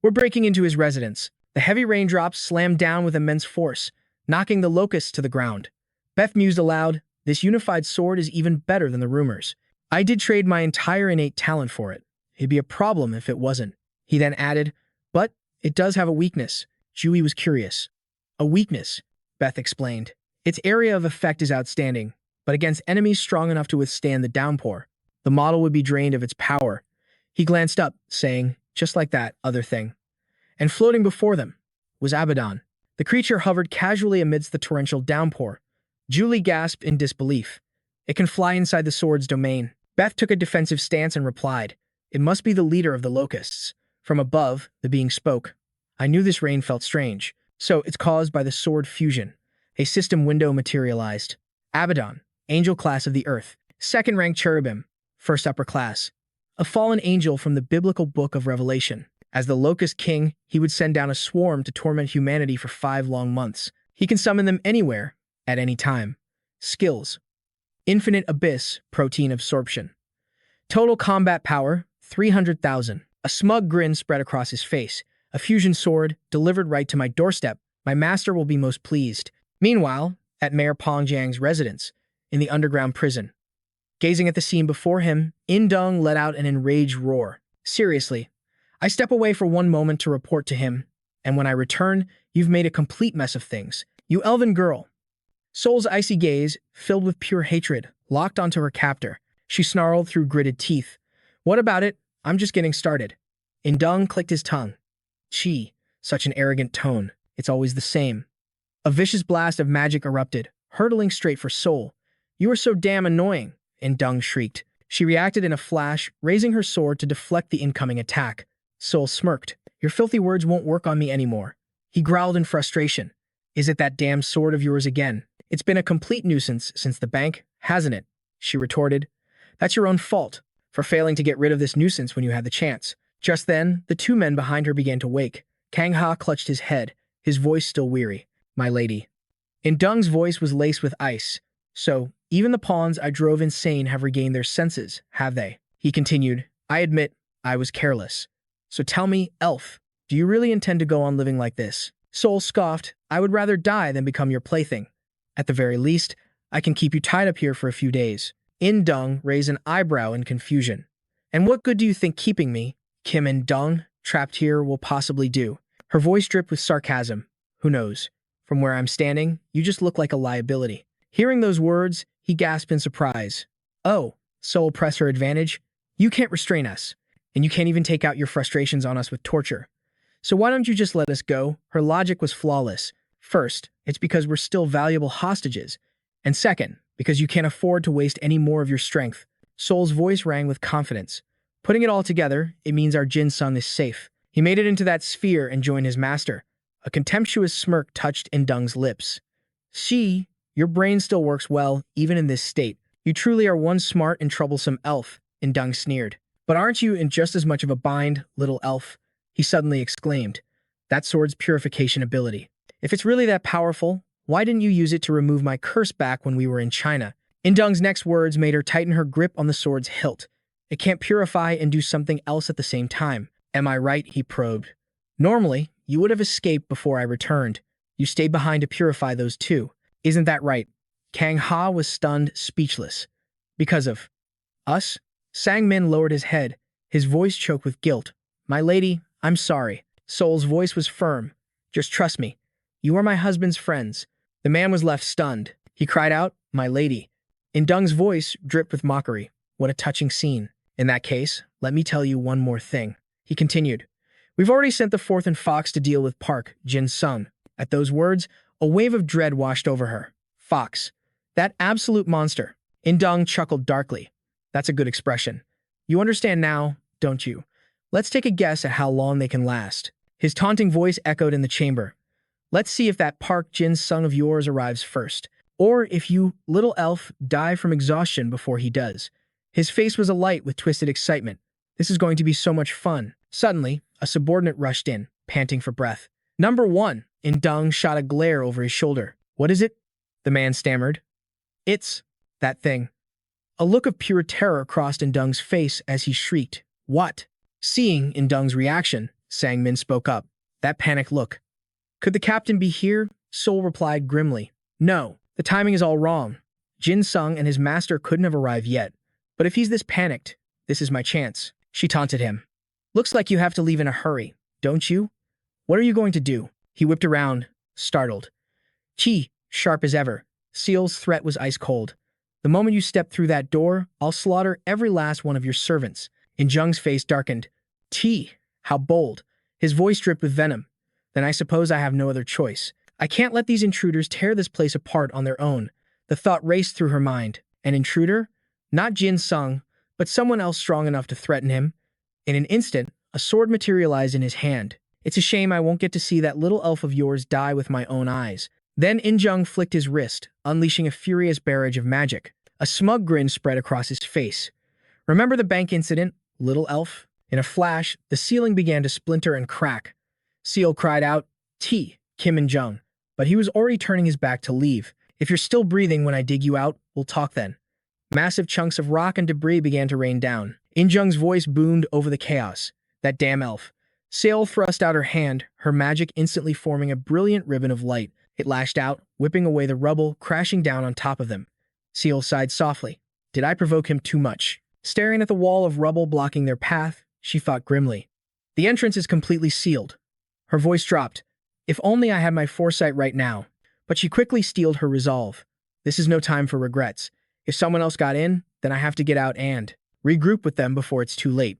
We're breaking into his residence. The heavy raindrops slammed down with immense force, knocking the locusts to the ground. Beth mused aloud, "This unified sword is even better than the rumors. I did trade my entire innate talent for it. It'd be a problem if it wasn't." He then added, "But it does have a weakness." Jui was curious. "A weakness," Beth explained. "Its area of effect is outstanding, but against enemies strong enough to withstand the downpour, the model would be drained of its power." He glanced up, saying, "Just like that other thing." And floating before them was Abaddon. The creature hovered casually amidst the torrential downpour. Julie gasped in disbelief. "It can fly inside the sword's domain." Beth took a defensive stance and replied, "It must be the leader of the locusts." From above, the being spoke. "I knew this rain felt strange. So it's caused by the sword fusion." A system window materialized. Abaddon, angel class of the earth. Second-rank cherubim, first upper class. A fallen angel from the biblical book of Revelation. As the Locust King, he would send down a swarm to torment humanity for 5 long months. He can summon them anywhere, at any time. Skills: Infinite Abyss, Protein Absorption. Total combat power, 300,000. A smug grin spread across his face. "A fusion sword, delivered right to my doorstep. My master will be most pleased." Meanwhile, at Mayor Pongjiang's residence, in the underground prison. Gazing at the scene before him, In-dung let out an enraged roar. "Seriously, I step away for one moment to report to him, and when I return, you've made a complete mess of things. You elven girl." Soul's icy gaze, filled with pure hatred, locked onto her captor. She snarled through gritted teeth. "What about it? I'm just getting started." In-dung clicked his tongue. "Chi, such an arrogant tone. It's always the same." A vicious blast of magic erupted, hurtling straight for Soul. "You are so damn annoying," In-dung shrieked. She reacted in a flash, raising her sword to deflect the incoming attack. Soul smirked. "Your filthy words won't work on me anymore." He growled in frustration. "Is it that damn sword of yours again? It's been a complete nuisance since the bank, hasn't it?" She retorted. "That's your own fault, for failing to get rid of this nuisance when you had the chance." Just then, the 2 men behind her began to wake. Kang Ha clutched his head, his voice still weary. "My lady." In-dung's voice was laced with ice. "So, even the pawns I drove insane have regained their senses, have they?" He continued. "I admit, I was careless. So tell me, elf, do you really intend to go on living like this?" Soul scoffed. "I would rather die than become your plaything. At the very least, I can keep you tied up here for a few days." In-dung raised an eyebrow in confusion. "And what good do you think keeping me, Kim In-dung, trapped here will possibly do?" Her voice dripped with sarcasm. "Who knows? From where I'm standing, you just look like a liability." Hearing those words, he gasped in surprise. "Oh," Soul pressed her advantage. "You can't restrain us, and you can't even take out your frustrations on us with torture. So why don't you just let us go?" Her logic was flawless. "First, it's because we're still valuable hostages. And second, because you can't afford to waste any more of your strength." Soul's voice rang with confidence. "Putting it all together, it means our Jin Sung is safe." He made it into that sphere and joined his master. A contemptuous smirk touched In-dung's lips. "See, your brain still works well, even in this state. You truly are one smart and troublesome elf," In-dung sneered. "But aren't you in just as much of a bind, little elf?" He suddenly exclaimed. "That sword's purification ability. If it's really that powerful, why didn't you use it to remove my curse back when we were in China?" In-dung's next words made her tighten her grip on the sword's hilt. "It can't purify and do something else at the same time. Am I right?" he probed. "Normally, you would have escaped before I returned. You stayed behind to purify those two. Isn't that right?" Kang Ha was stunned, speechless. "Because of us?" Sang Min lowered his head, his voice choked with guilt. "My lady, I'm sorry." Soul's voice was firm. "Just trust me. You are my husband's friends." The man was left stunned. He cried out, "My lady." In-dung's voice dripped with mockery. "What a touching scene. In that case, let me tell you one more thing." He continued. "We've already sent the 4th and Fox to deal with Park, Jin Sung." At those words, a wave of dread washed over her. "Fox. That absolute monster." In-dung chuckled darkly. "That's a good expression. You understand now, don't you? Let's take a guess at how long they can last." His taunting voice echoed in the chamber. "Let's see if that Park Jin Sung of yours arrives first. Or if you, little elf, die from exhaustion before he does." His face was alight with twisted excitement. This is going to be so much fun. Suddenly, a subordinate rushed in, panting for breath. Number 1, Indung shot a glare over his shoulder. What is it? The man stammered. It's that thing. A look of pure terror crossed Indung's face as he shrieked. What? Seeing Indung's reaction, Sang-min spoke up. That panicked look. Could the captain be here? Sol replied grimly. No, the timing is all wrong. Jin Sung and his master couldn't have arrived yet. But if he's this panicked, this is my chance. She taunted him. Looks like you have to leave in a hurry, don't you? What are you going to do? He whipped around, startled. Chi, sharp as ever. Seal's threat was ice cold. The moment you step through that door, I'll slaughter every last one of your servants. Jung's face darkened. T, how bold. His voice dripped with venom. Then I suppose I have no other choice. I can't let these intruders tear this place apart on their own. The thought raced through her mind. An intruder? Not Jin Sung, but someone else strong enough to threaten him. In an instant, a sword materialized in his hand. It's a shame I won't get to see that little elf of yours die with my own eyes. Then Jung flicked his wrist, unleashing a furious barrage of magic. A smug grin spread across his face. Remember the bank incident, little elf? In a flash, the ceiling began to splinter and crack. Seal cried out, T, Kim Jung. But he was already turning his back to leave. If you're still breathing when I dig you out, we'll talk then. Massive chunks of rock and debris began to rain down. Jung's voice boomed over the chaos. That damn elf. Seal thrust out her hand, her magic instantly forming a brilliant ribbon of light. It lashed out, whipping away the rubble, crashing down on top of them. Seal sighed softly. Did I provoke him too much? Staring at the wall of rubble blocking their path, she thought grimly. The entrance is completely sealed. Her voice dropped. If only I had my foresight right now. But she quickly steeled her resolve. This is no time for regrets. If someone else got in, then I have to get out and regroup with them before it's too late.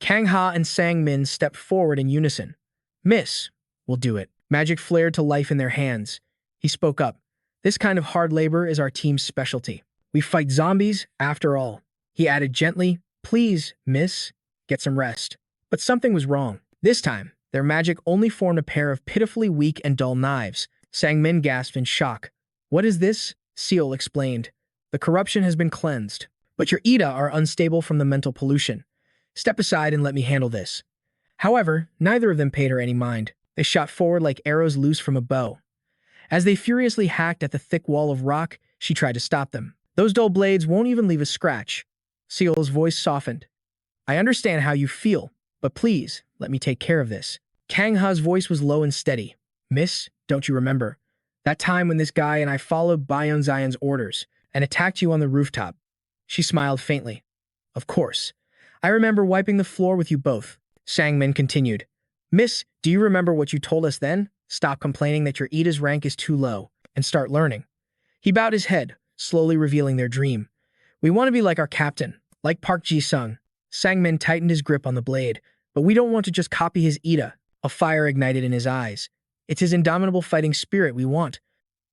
Kang Ha and Sang Min stepped forward in unison. Miss, we'll do it. Magic flared to life in their hands. He spoke up. This kind of hard labor is our team's specialty. We fight zombies, after all. He added gently, please, miss, get some rest. But something was wrong. This time, their magic only formed a pair of pitifully weak and dull knives. Sang Min gasped in shock. What is this? Seal explained. The corruption has been cleansed. But your Ida are unstable from the mental pollution. Step aside and let me handle this. However, neither of them paid her any mind. They shot forward like arrows loose from a bow. As they furiously hacked at the thick wall of rock, she tried to stop them. Those dull blades won't even leave a scratch. Seal's voice softened. I understand how you feel, but please, let me take care of this. Kang Ha's voice was low and steady. Miss, don't you remember? That time when this guy and I followed Bayon Zion's orders and attacked you on the rooftop. She smiled faintly. Of course. I remember wiping the floor with you both. Sang-min continued. Miss, do you remember what you told us then? Stop complaining that your Ida's rank is too low and start learning. He bowed his head, slowly revealing their dream. We want to be like our captain, like Park Ji-sung. Sang-min tightened his grip on the blade, but we don't want to just copy his Ida. A fire ignited in his eyes. It's his indomitable fighting spirit we want.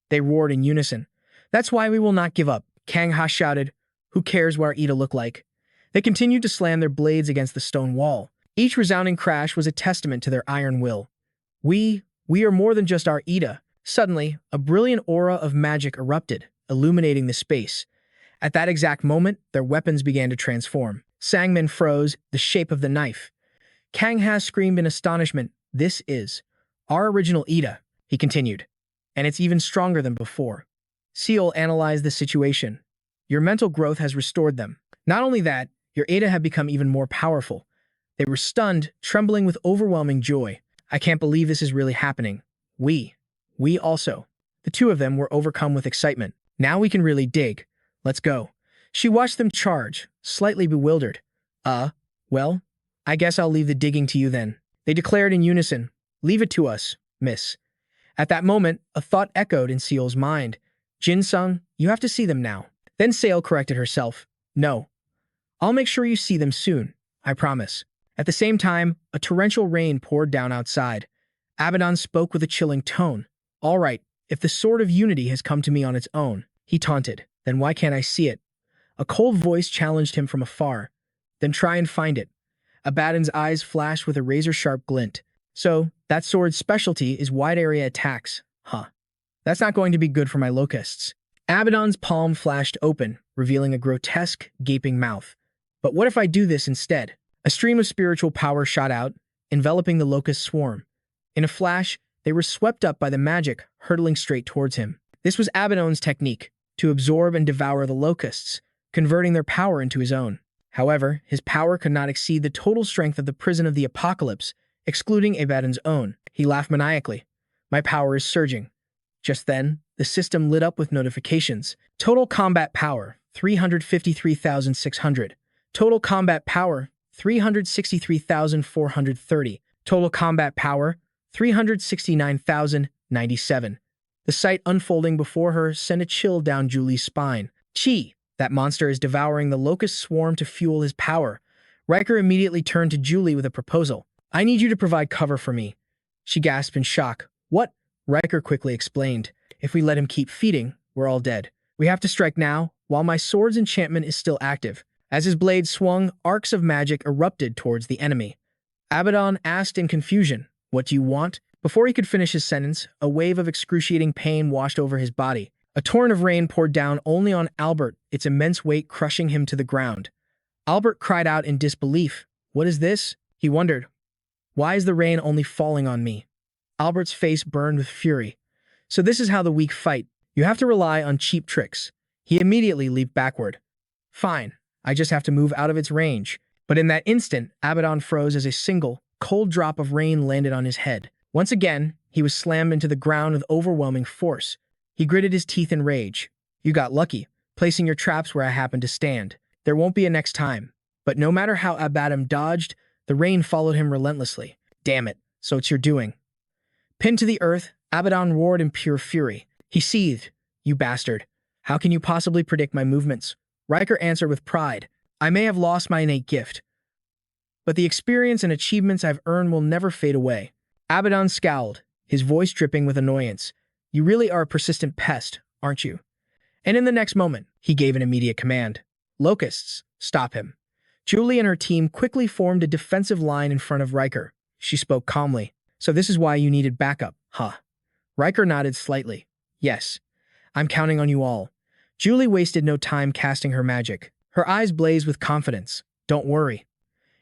They roared in unison. That's why we will not give up. Kang Ha shouted. Who cares what our Ida look like? They continued to slam their blades against the stone wall. Each resounding crash was a testament to their iron will. We are more than just our Ida. Suddenly, a brilliant aura of magic erupted, illuminating the space. At that exact moment, their weapons began to transform. Sang-min froze, the shape of the knife. Kang Ha screamed in astonishment. This is our original Ida, he continued. And it's even stronger than before. Seal analyzed the situation. Your mental growth has restored them. Not only that, your Ida had become even more powerful. They were stunned, trembling with overwhelming joy. I can't believe this is really happening. We also. The two of them were overcome with excitement. Now we can really dig. Let's go. She watched them charge, slightly bewildered. Well, I guess I'll leave the digging to you then. They declared in unison. Leave it to us, miss. At that moment, a thought echoed in Seal's mind. Jin Sung, you have to see them now. Then Seal corrected herself. No. I'll make sure you see them soon. I promise. At the same time, a torrential rain poured down outside. Abaddon spoke with a chilling tone. All right, if the sword of unity has come to me on its own, he taunted, then why can't I see it? A cold voice challenged him from afar. Then try and find it. Abaddon's eyes flashed with a razor-sharp glint. So, that sword's specialty is wide-area attacks, huh? That's not going to be good for my locusts. Abaddon's palm flashed open, revealing a grotesque, gaping mouth. But what if I do this instead? A stream of spiritual power shot out, enveloping the locust swarm. In a flash, they were swept up by the magic, hurtling straight towards him. This was Abaddon's technique, to absorb and devour the locusts, converting their power into his own. However, his power could not exceed the total strength of the prison of the apocalypse, excluding Abaddon's own. He laughed maniacally. My power is surging. Just then, the system lit up with notifications. Total combat power, 353,600. Total combat power, 363,430. Total combat power, 369,097. The sight unfolding before her sent a chill down Julie's spine. Chi, that monster is devouring the locust swarm to fuel his power. Riker immediately turned to Julie with a proposal. I need you to provide cover for me. She gasped in shock. What? Riker quickly explained. If we let him keep feeding, we're all dead. We have to strike now, while my sword's enchantment is still active. As his blade swung, arcs of magic erupted towards the enemy. Abaddon asked in confusion, What do you want? Before he could finish his sentence, a wave of excruciating pain washed over his body. A torrent of rain poured down only on Albert, its immense weight crushing him to the ground. Albert cried out in disbelief. What is this? He wondered. Why is the rain only falling on me? Albert's face burned with fury. So this is how the weak fight. You have to rely on cheap tricks. He immediately leaped backward. Fine, I just have to move out of its range. But in that instant, Abaddon froze as a single, cold drop of rain landed on his head. Once again, he was slammed into the ground with overwhelming force. He gritted his teeth in rage. You got lucky, placing your traps where I happened to stand. There won't be a next time. But no matter how Abaddon dodged, the rain followed him relentlessly. Damn it, so it's your doing. Pinned to the earth, Abaddon roared in pure fury. He seethed. You bastard. How can you possibly predict my movements? Riker answered with pride. I may have lost my innate gift, but the experience and achievements I've earned will never fade away. Abaddon scowled, his voice dripping with annoyance. You really are a persistent pest, aren't you? And in the next moment, he gave an immediate command. Locusts, stop him. Julie and her team quickly formed a defensive line in front of Riker. She spoke calmly. So this is why you needed backup, huh? Riker nodded slightly. Yes. I'm counting on you all. Julie wasted no time casting her magic. Her eyes blazed with confidence. Don't worry.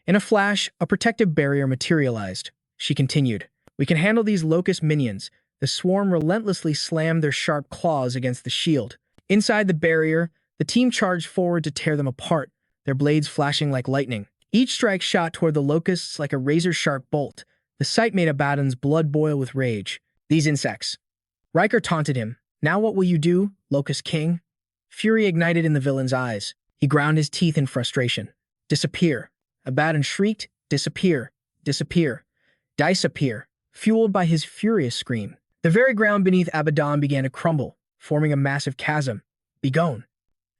In a flash, a protective barrier materialized. She continued. We can handle these locust minions. The swarm relentlessly slammed their sharp claws against the shield. Inside the barrier, the team charged forward to tear them apart, their blades flashing like lightning. Each strike shot toward the locusts like a razor-sharp bolt. The sight made Abaddon's blood boil with rage. These insects. Riker taunted him. Now what will you do, Locust King? Fury ignited in the villain's eyes. He ground his teeth in frustration. Disappear. Abaddon shrieked. Disappear. Disappear. Disappear. Fueled by his furious scream. The very ground beneath Abaddon began to crumble, forming a massive chasm. Begone.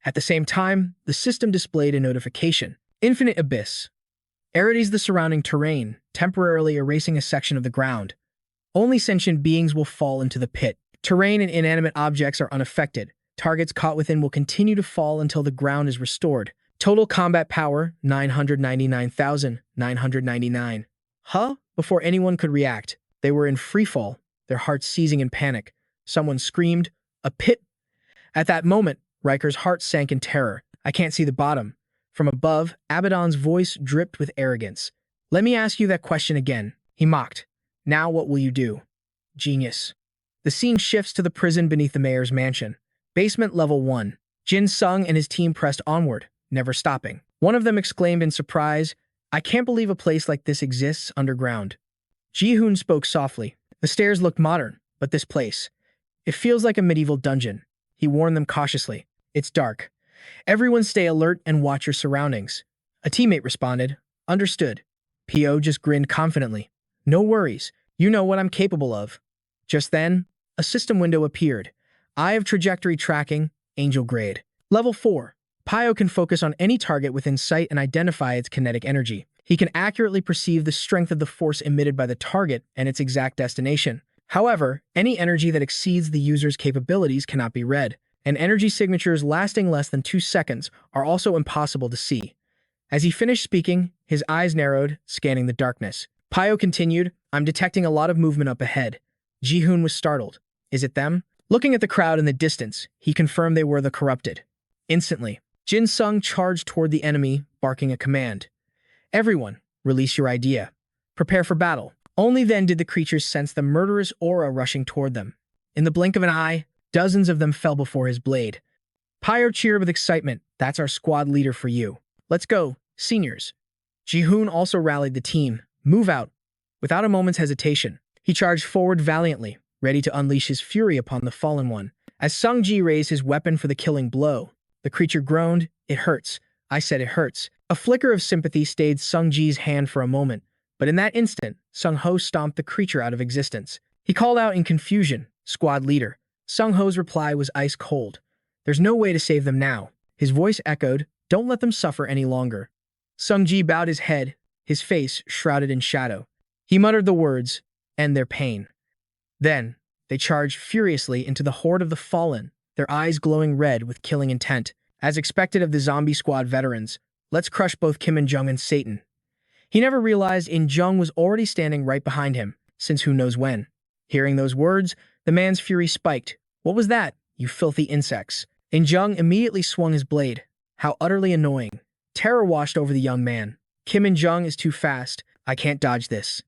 At the same time, the system displayed a notification. Infinite Abyss. Arides the surrounding terrain, temporarily erasing a section of the ground. Only sentient beings will fall into the pit. Terrain and inanimate objects are unaffected. Targets caught within will continue to fall until the ground is restored. Total combat power, 999,999. Huh? Before anyone could react, they were in freefall, their hearts seizing in panic. Someone screamed, a pit. At that moment, Riker's heart sank in terror. I can't see the bottom. From above, Abaddon's voice dripped with arrogance. Let me ask you that question again, he mocked. Now what will you do? Genius. The scene shifts to the prison beneath the mayor's mansion. Basement level 1. Jin Sung and his team pressed onward, never stopping. One of them exclaimed in surprise, I can't believe a place like this exists underground. Ji-hoon spoke softly. The stairs looked modern, but this place, it feels like a medieval dungeon. He warned them cautiously. It's dark. Everyone stay alert and watch your surroundings. A teammate responded. Understood. P.O. just grinned confidently. No worries. You know what I'm capable of. Just then, a system window appeared. Eye of trajectory tracking, angel grade. Level 4. Pio can focus on any target within sight and identify its kinetic energy. He can accurately perceive the strength of the force emitted by the target and its exact destination. However, any energy that exceeds the user's capabilities cannot be read, and energy signatures lasting less than 2 seconds are also impossible to see. As he finished speaking, his eyes narrowed, scanning the darkness. Pio continued, I'm detecting a lot of movement up ahead. Ji-hoon was startled. Is it them? Looking at the crowd in the distance, he confirmed they were the corrupted. Instantly, Jin Sung charged toward the enemy, barking a command. Everyone, release your idea. Prepare for battle. Only then did the creatures sense the murderous aura rushing toward them. In the blink of an eye, dozens of them fell before his blade. Pyre cheered with excitement. That's our squad leader for you. Let's go, seniors. Ji-hoon also rallied the team. Move out. Without a moment's hesitation, he charged forward valiantly, ready to unleash his fury upon the fallen one. As Sung-ji raised his weapon for the killing blow, the creature groaned. It hurts. I said it hurts. A flicker of sympathy stayed Sung-ji's hand for a moment, but in that instant, Sung-ho stomped the creature out of existence. He called out in confusion, "Squad leader." Sung-ho's reply was ice cold. "There's no way to save them now." His voice echoed, "Don't let them suffer any longer." Sung-ji bowed his head, his face shrouded in shadow. He muttered the words, "End their pain." Then, they charged furiously into the horde of the fallen, their eyes glowing red with killing intent. As expected of the zombie squad veterans, let's crush both Kim In-jung and Satan. He never realized In-jung was already standing right behind him, since who knows when. Hearing those words, the man's fury spiked. "What was that, you filthy insects?" In-jung immediately swung his blade. How utterly annoying. Terror washed over the young man. Kim In-jung is too fast. I can't dodge this.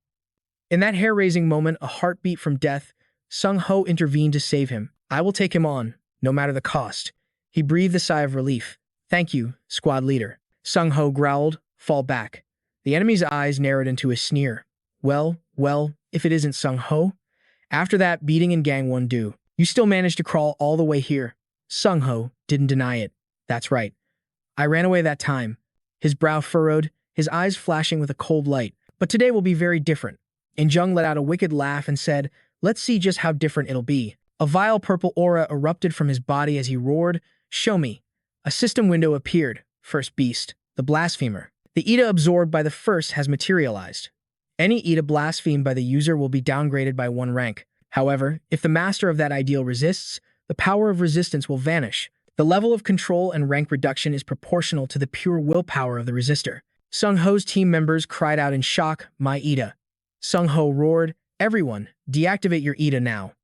In that hair-raising moment, a heartbeat from death, Sung-ho intervened to save him. "I will take him on, no matter the cost." He breathed a sigh of relief. "Thank you, squad leader." Sung-ho growled, "Fall back." The enemy's eyes narrowed into a sneer. Well, if it isn't Sung-ho? After that beating in Gang Won-do, you still managed to crawl all the way here. Sung-ho didn't deny it. "That's right. I ran away that time." His brow furrowed, his eyes flashing with a cold light. "But today will be very different." In-jung let out a wicked laugh and said, "Let's see just how different it'll be." A vile purple aura erupted from his body as he roared, "Show me." A system window appeared. First beast, the blasphemer. The Ida absorbed by the first has materialized. Any Ida blasphemed by the user will be downgraded by 1 rank. However, if the master of that ideal resists, the power of resistance will vanish. The level of control and rank reduction is proportional to the pure willpower of the resistor. Sung-ho's team members cried out in shock, "My Ida." Sung-ho roared, "Everyone, deactivate your Ida now."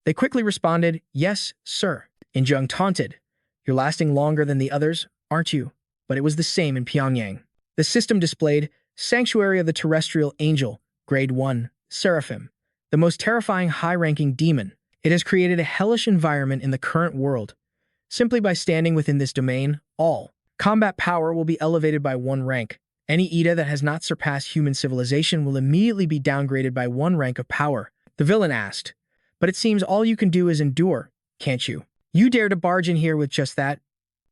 They quickly responded, "Yes, sir." In-jung taunted, "You're lasting longer than the others, aren't you?" But it was the same in Pyongyang. The system displayed, Sanctuary of the Terrestrial Angel, Grade 1, Seraphim, the most terrifying high-ranking demon. It has created a hellish environment in the current world. Simply by standing within this domain, all combat power will be elevated by 1 rank. Any Ida that has not surpassed human civilization will immediately be downgraded by 1 rank of power. The villain asked, "But it seems all you can do is endure, can't you? You dare to barge in here with just that?"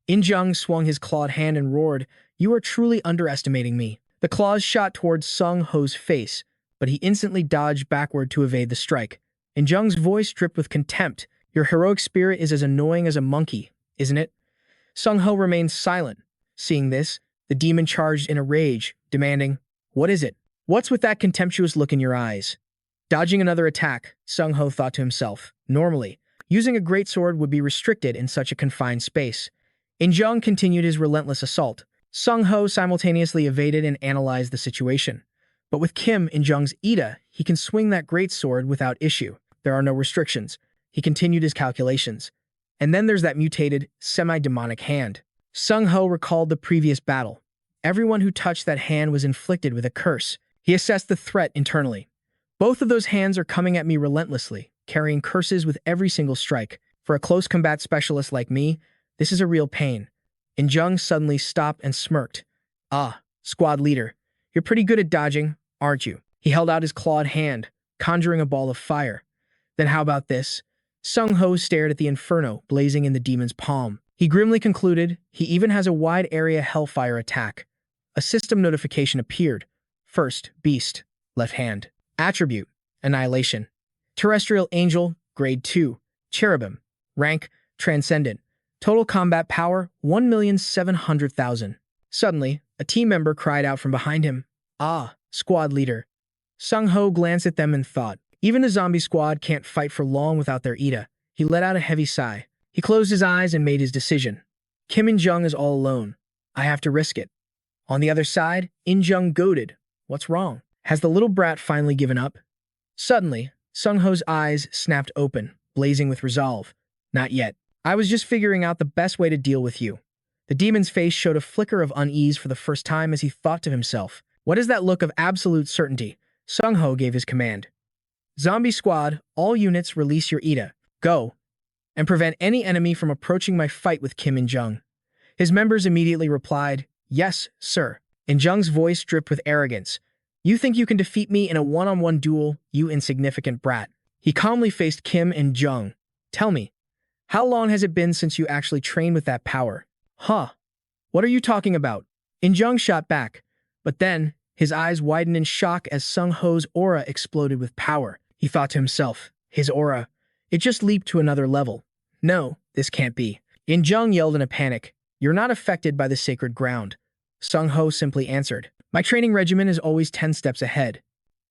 In-jung swung his clawed hand and roared, "You are truly underestimating me." The claws shot towards Sung-ho's face, but he instantly dodged backward to evade the strike. In-jung's voice dripped with contempt. "Your heroic spirit is as annoying as a monkey, isn't it?" Sung-ho remained silent. Seeing this, the demon charged in a rage, demanding, "What is it? What's with that contemptuous look in your eyes?" Dodging another attack, Sung-ho thought to himself, normally, using a greatsword would be restricted in such a confined space. In-jung continued his relentless assault. Sung-ho simultaneously evaded and analyzed the situation. But with Kim In-jung's Ida, he can swing that greatsword without issue. There are no restrictions. He continued his calculations. And then there's that mutated, semi-demonic hand. Sung-ho recalled the previous battle. Everyone who touched that hand was inflicted with a curse. He assessed the threat internally. Both of those hands are coming at me relentlessly, carrying curses with every single strike. For a close combat specialist like me, this is a real pain. In-jung suddenly stopped and smirked. "Ah, squad leader, you're pretty good at dodging, aren't you?" He held out his clawed hand, conjuring a ball of fire. "Then how about this?" Sung-ho stared at the inferno blazing in the demon's palm. He grimly concluded, "He even has a wide-area hellfire attack." A system notification appeared. First, beast, left hand. Attribute, annihilation. Terrestrial Angel, Grade 2. Cherubim. Rank, Transcendent. Total combat power, 1,700,000. Suddenly, a team member cried out from behind him, "Ah, squad leader." Sung-ho glanced at them and thought, even a zombie squad can't fight for long without their Ida. He let out a heavy sigh. He closed his eyes and made his decision. Kim In-jung is all alone. I have to risk it. On the other side, In-jung goaded. What's wrong? Has the little brat finally given up? Suddenly, Sung-ho's eyes snapped open, blazing with resolve. Not yet. I was just figuring out the best way to deal with you. The demon's face showed a flicker of unease for the first time as he thought to himself. What is that look of absolute certainty? Sung-ho gave his command. Zombie squad, all units release your Ida. Go. And prevent any enemy from approaching my fight with Kim In-jung. His members immediately replied, yes, sir. In-jung's voice dripped with arrogance. You think you can defeat me in a one-on-one duel, you insignificant brat. He calmly faced Kim In-jung. Tell me, how long has it been since you actually trained with that power? Huh. What are you talking about? In-jung shot back, but then his eyes widened in shock as Sung-ho's aura exploded with power. He thought to himself, his aura, it just leaped to another level. No, this can't be. In-jung yelled in a panic. You're not affected by the sacred ground. Sung-ho simply answered. My training regimen is always 10 steps ahead.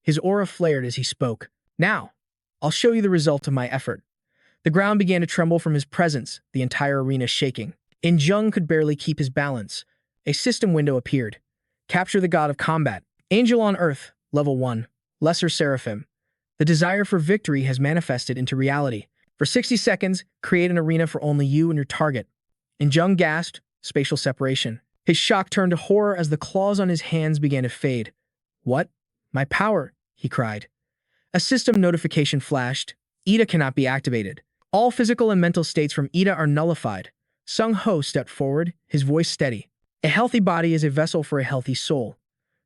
His aura flared as he spoke. Now, I'll show you the result of my effort. The ground began to tremble from his presence, the entire arena shaking. In-jung could barely keep his balance. A system window appeared. Capture the god of combat. Angel on earth, level 1. Lesser seraphim. The desire for victory has manifested into reality. For 60 seconds, create an arena for only you and your target. In-jung gasped, spatial separation. His shock turned to horror as the claws on his hands began to fade. What? My power, he cried. A system notification flashed. Ida cannot be activated. All physical and mental states from Ida are nullified. Sung-ho stepped forward, his voice steady. A healthy body is a vessel for a healthy soul.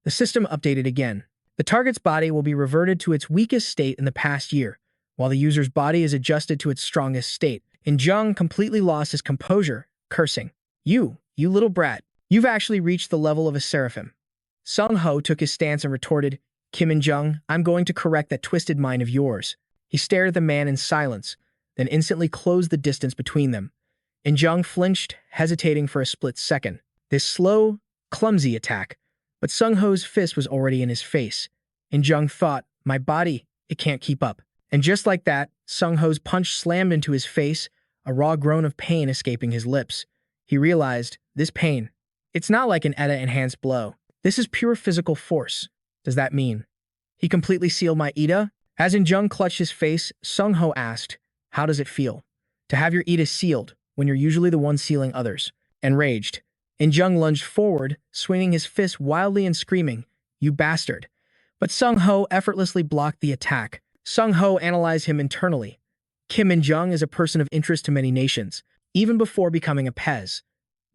The system updated again. The target's body will be reverted to its weakest state in the past year, while the user's body is adjusted to its strongest state. In-jung completely lost his composure, cursing. You little brat. You've actually reached the level of a seraphim. Sung-ho took his stance and retorted, Kim In-jung, I'm going to correct that twisted mind of yours. He stared at the man in silence, then instantly closed the distance between them. In-jung flinched, hesitating for a split second. This slow, clumsy attack, but Sung-ho's fist was already in his face. In-jung thought, my body, it can't keep up. And just like that, Sung-ho's punch slammed into his face, a raw groan of pain escaping his lips. He realized, this pain, it's not like an Ida-enhanced blow. This is pure physical force. Does that mean he completely sealed my Ida? As In-jung clutched his face, Sung-ho asked, how does it feel to have your Ida sealed when you're usually the one sealing others? Enraged, In-jung lunged forward, swinging his fist wildly and screaming, you bastard. But Sung-ho effortlessly blocked the attack. Sung-ho analyzed him internally. Kim In-jung is a person of interest to many nations, even before becoming a Pez.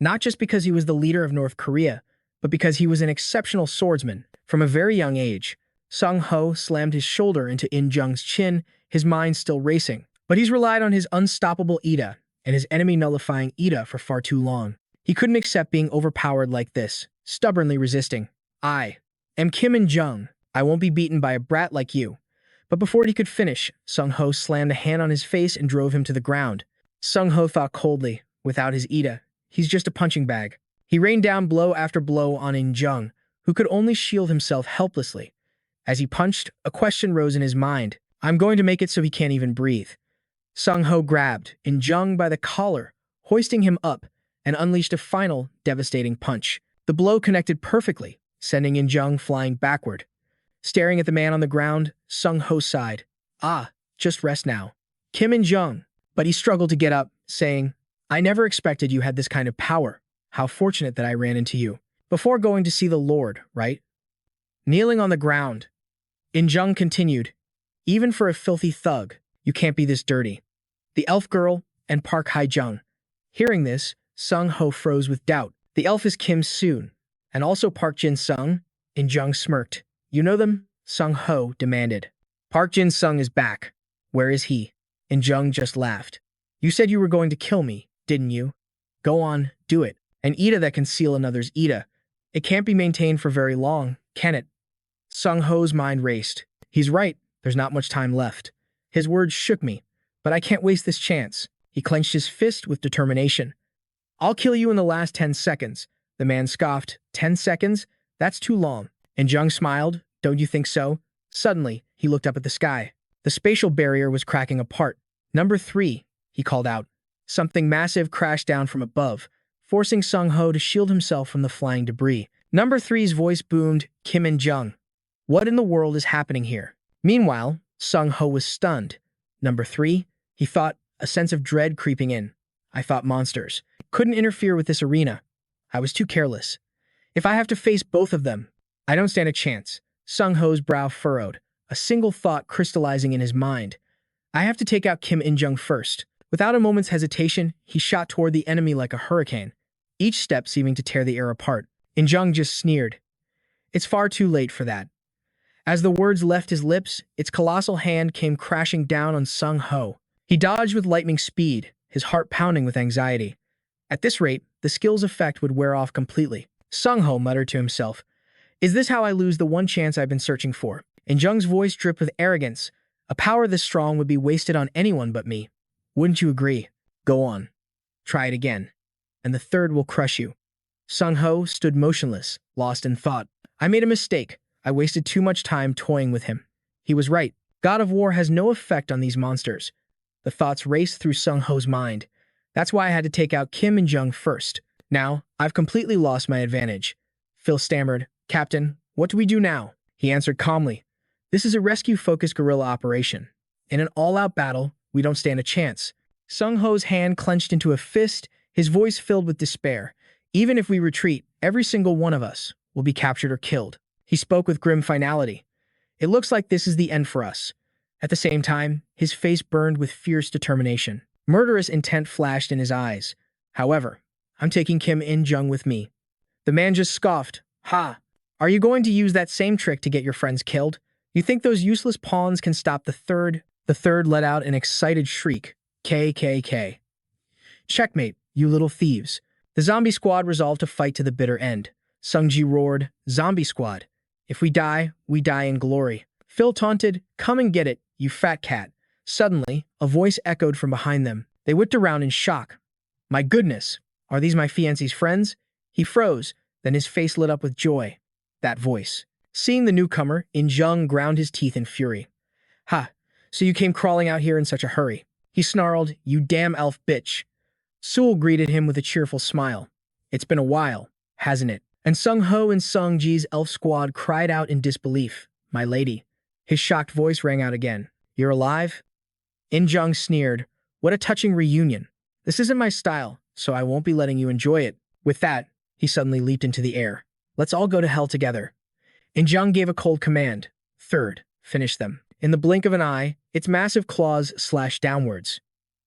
Not just because he was the leader of North Korea, but because he was an exceptional swordsman. From a very young age, Sung-ho slammed his shoulder into In-jung's chin, his mind still racing. But he's relied on his unstoppable Ida and his enemy-nullifying Ida for far too long. He couldn't accept being overpowered like this, stubbornly resisting. I am Kim In-jung. I won't be beaten by a brat like you. But before he could finish, Sung-ho slammed a hand on his face and drove him to the ground. Sung-ho thought coldly, without his Ida, he's just a punching bag. He rained down blow after blow on In-jung, who could only shield himself helplessly. As he punched, a question rose in his mind. I'm going to make it so he can't even breathe. Sung-ho grabbed In-jung by the collar, hoisting him up, and unleashed a final, devastating punch. The blow connected perfectly, sending In-jung flying backward. Staring at the man on the ground, Sung-ho sighed. Ah, just rest now. Kim In-jung. But he struggled to get up, saying, I never expected you had this kind of power. How fortunate that I ran into you. Before going to see the Lord, right? Kneeling on the ground, In-jung continued, even for a filthy thug, you can't be this dirty. The elf girl and Park Hae-jung. Hearing this, Sung-ho froze with doubt. The elf is Kim Soon, and also Park Jin Sung. In-jung smirked. You know them? Sung-ho demanded. Park Jin Sung is back. Where is he? In-jung just laughed. You said you were going to kill me, didn't you? Go on, do it. An Ida that can seal another's Ida. It can't be maintained for very long, can it? Sung-ho's mind raced. He's right, there's not much time left. His words shook me, but I can't waste this chance. He clenched his fist with determination. I'll kill you in the last 10 seconds. The man scoffed. 10 seconds? That's too long. In-jung smiled. Don't you think so? Suddenly, he looked up at the sky. The spatial barrier was cracking apart. Number 3, he called out. Something massive crashed down from above, forcing Sung-ho to shield himself from the flying debris. Number 3's voice boomed, Kim In-jung. What in the world is happening here? Meanwhile, Sung-ho was stunned. Number 3, He thought, a sense of dread creeping in. I thought monsters couldn't interfere with this arena. I was too careless. If I have to face both of them, I don't stand a chance. Sung Ho's brow furrowed, a single thought crystallizing in his mind. I have to take out Kim In-jung first. Without a moment's hesitation, he shot toward the enemy like a hurricane, each step seeming to tear the air apart. In-jung just sneered. It's far too late for that. As the words left his lips, its colossal hand came crashing down on Sung Ho. He dodged with lightning speed, his heart pounding with anxiety. At this rate, the skill's effect would wear off completely. Sung Ho muttered to himself, "Is this how I lose the one chance I've been searching for?" In-jung's voice dripped with arrogance. A power this strong would be wasted on anyone but me. Wouldn't you agree? Go on. Try it again. And the third will crush you. Sung Ho stood motionless, lost in thought. I made a mistake. I wasted too much time toying with him. He was right. God of War has no effect on these monsters. The thoughts raced through Sung Ho's mind. That's why I had to take out Kim In-jung first. Now, I've completely lost my advantage. Phil stammered, "Captain, what do we do now?" He answered calmly, "This is a rescue-focused guerrilla operation. In an all-out battle, we don't stand a chance." Sung Ho's hand clenched into a fist, his voice filled with despair. "Even if we retreat, every single one of us will be captured or killed." He spoke with grim finality. "It looks like this is the end for us." At the same time, his face burned with fierce determination. Murderous intent flashed in his eyes. "However, I'm taking Kim In-jung with me." The man just scoffed. "Ha! Are you going to use that same trick to get your friends killed? You think those useless pawns can stop the third?" The third let out an excited shriek. KKK. "Checkmate, you little thieves." The zombie squad resolved to fight to the bitter end. Sung-ji roared, "Zombie squad. If we die in glory." Phil taunted, "Come and get it, you fat cat." Suddenly, a voice echoed from behind them. They whipped around in shock. "My goodness, are these my fiancé's friends?" He froze, then his face lit up with joy. That voice. Seeing the newcomer, In-jung ground his teeth in fury. "Ha, so you came crawling out here in such a hurry." He snarled, "You damn elf bitch." Sewell greeted him with a cheerful smile. "It's been a while, hasn't it?" And Sung Ho and Sung Ji's elf squad cried out in disbelief. "My lady." His shocked voice rang out again. "You're alive?" In-jung sneered. "What a touching reunion. This isn't my style, so I won't be letting you enjoy it." With that, he suddenly leaped into the air. "Let's all go to hell together." In-jung gave a cold command. "Third, finish them." In the blink of an eye, its massive claws slashed downwards.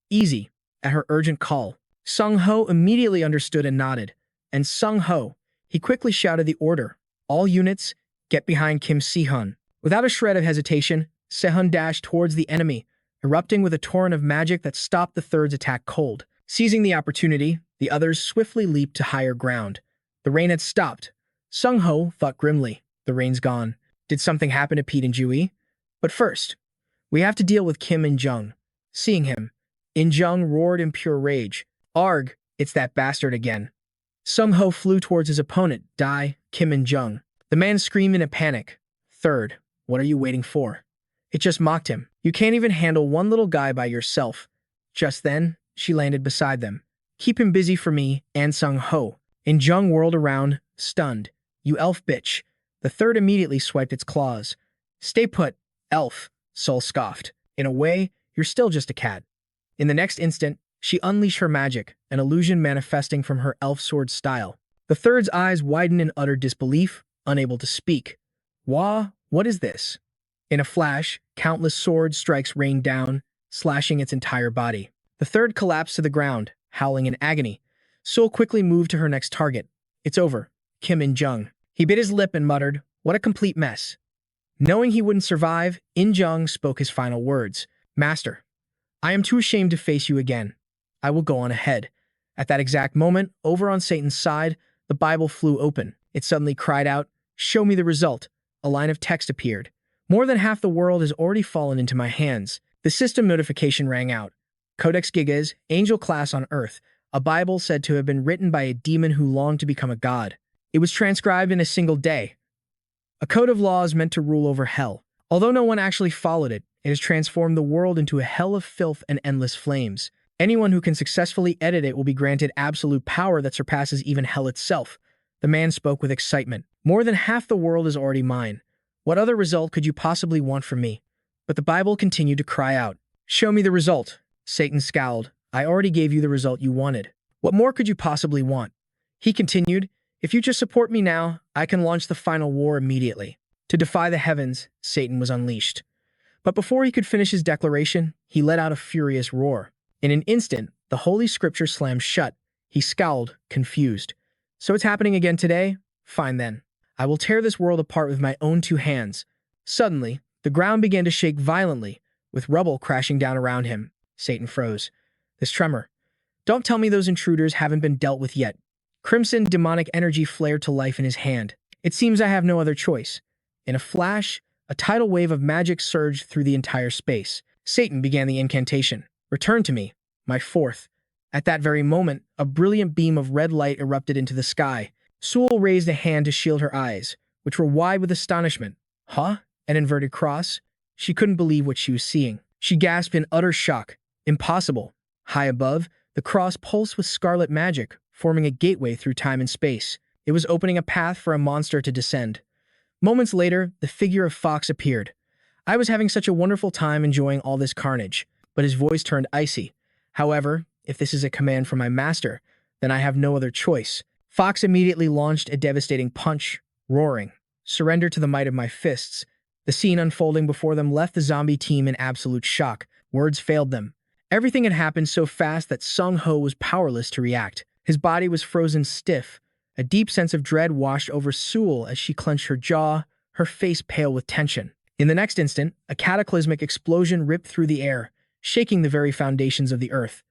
"Easy." At her urgent call, Sung Ho immediately understood and nodded. And Sung Ho, he quickly shouted the order. "All units, get behind Kim Si-hun." Without a shred of hesitation, Se-hun dashed towards the enemy, erupting with a torrent of magic that stopped the third's attack cold. Seizing the opportunity, the others swiftly leaped to higher ground. The rain had stopped. Sung Ho thought grimly, "The rain's gone. Did something happen to Pete and Jui? But first, we have to deal with Kim In-jung." Seeing him, In-jung roared in pure rage. "Arg, it's that bastard again." Sung Ho flew towards his opponent, Kim In-jung. The man screamed in a panic. "Third, what are you waiting for?" It just mocked him. "You can't even handle one little guy by yourself." Just then, she landed beside them. "Keep him busy for me and Sung Ho." In-jung whirled around, stunned. "You elf bitch." The third immediately swiped its claws. "Stay put, elf," Sol scoffed. "In a way, you're still just a cat." In the next instant, she unleashed her magic, an illusion manifesting from her elf sword style. The third's eyes widened in utter disbelief, unable to speak. "Wah, what is this?" In a flash, countless sword strikes rained down, slashing its entire body. The third collapsed to the ground, howling in agony. Sol quickly moved to her next target. "It's over, Kim In-jung." He bit his lip and muttered, "What a complete mess." Knowing he wouldn't survive, In-jung spoke his final words. "Master, I am too ashamed to face you again. I will go on ahead." At that exact moment, over on Satan's side, the Bible flew open. It suddenly cried out, "Show me the result." A line of text appeared. "More than half the world has already fallen into my hands." The system notification rang out. Codex Gigas, Angel Class on Earth, a Bible said to have been written by a demon who longed to become a god. It was transcribed in a single day. A code of laws meant to rule over hell. Although no one actually followed it, it has transformed the world into a hell of filth and endless flames. Anyone who can successfully edit it will be granted absolute power that surpasses even hell itself. The man spoke with excitement. "More than half the world is already mine. What other result could you possibly want from me?" But the Bible continued to cry out, "Show me the result." Satan scowled. I already gave you the result you wanted. What more could you possibly want? He continued, if you just support me now, I can launch the final war immediately. To defy the heavens, Satan was unleashed. But before he could finish his declaration, he let out a furious roar. In an instant, the holy scripture slammed shut. He scowled, confused. So it's happening again today? Fine then. I will tear this world apart with my own two hands. Suddenly, the ground began to shake violently, with rubble crashing down around him. Satan froze. This tremor. Don't tell me those intruders haven't been dealt with yet. Crimson demonic energy flared to life in his hand. It seems I have no other choice. In a flash, a tidal wave of magic surged through the entire space. Satan began the incantation. Return to me, my fourth. At that very moment, a brilliant beam of red light erupted into the sky. Sewell raised a hand to shield her eyes, which were wide with astonishment. Huh? An inverted cross? She couldn't believe what she was seeing. She gasped in utter shock. Impossible. High above, the cross pulsed with scarlet magic, forming a gateway through time and space. It was opening a path for a monster to descend. Moments later, the figure of Fox appeared. I was having such a wonderful time enjoying all this carnage, but his voice turned icy. However, if this is a command from my master, then I have no other choice. Fox immediately launched a devastating punch, roaring, surrender to the might of my fists. The scene unfolding before them left the zombie team in absolute shock. Words failed them. Everything had happened so fast that Sung-ho was powerless to react. His body was frozen stiff. A deep sense of dread washed over Sewell as she clenched her jaw, her face pale with tension. In the next instant, a cataclysmic explosion ripped through the air, shaking the very foundations of the earth.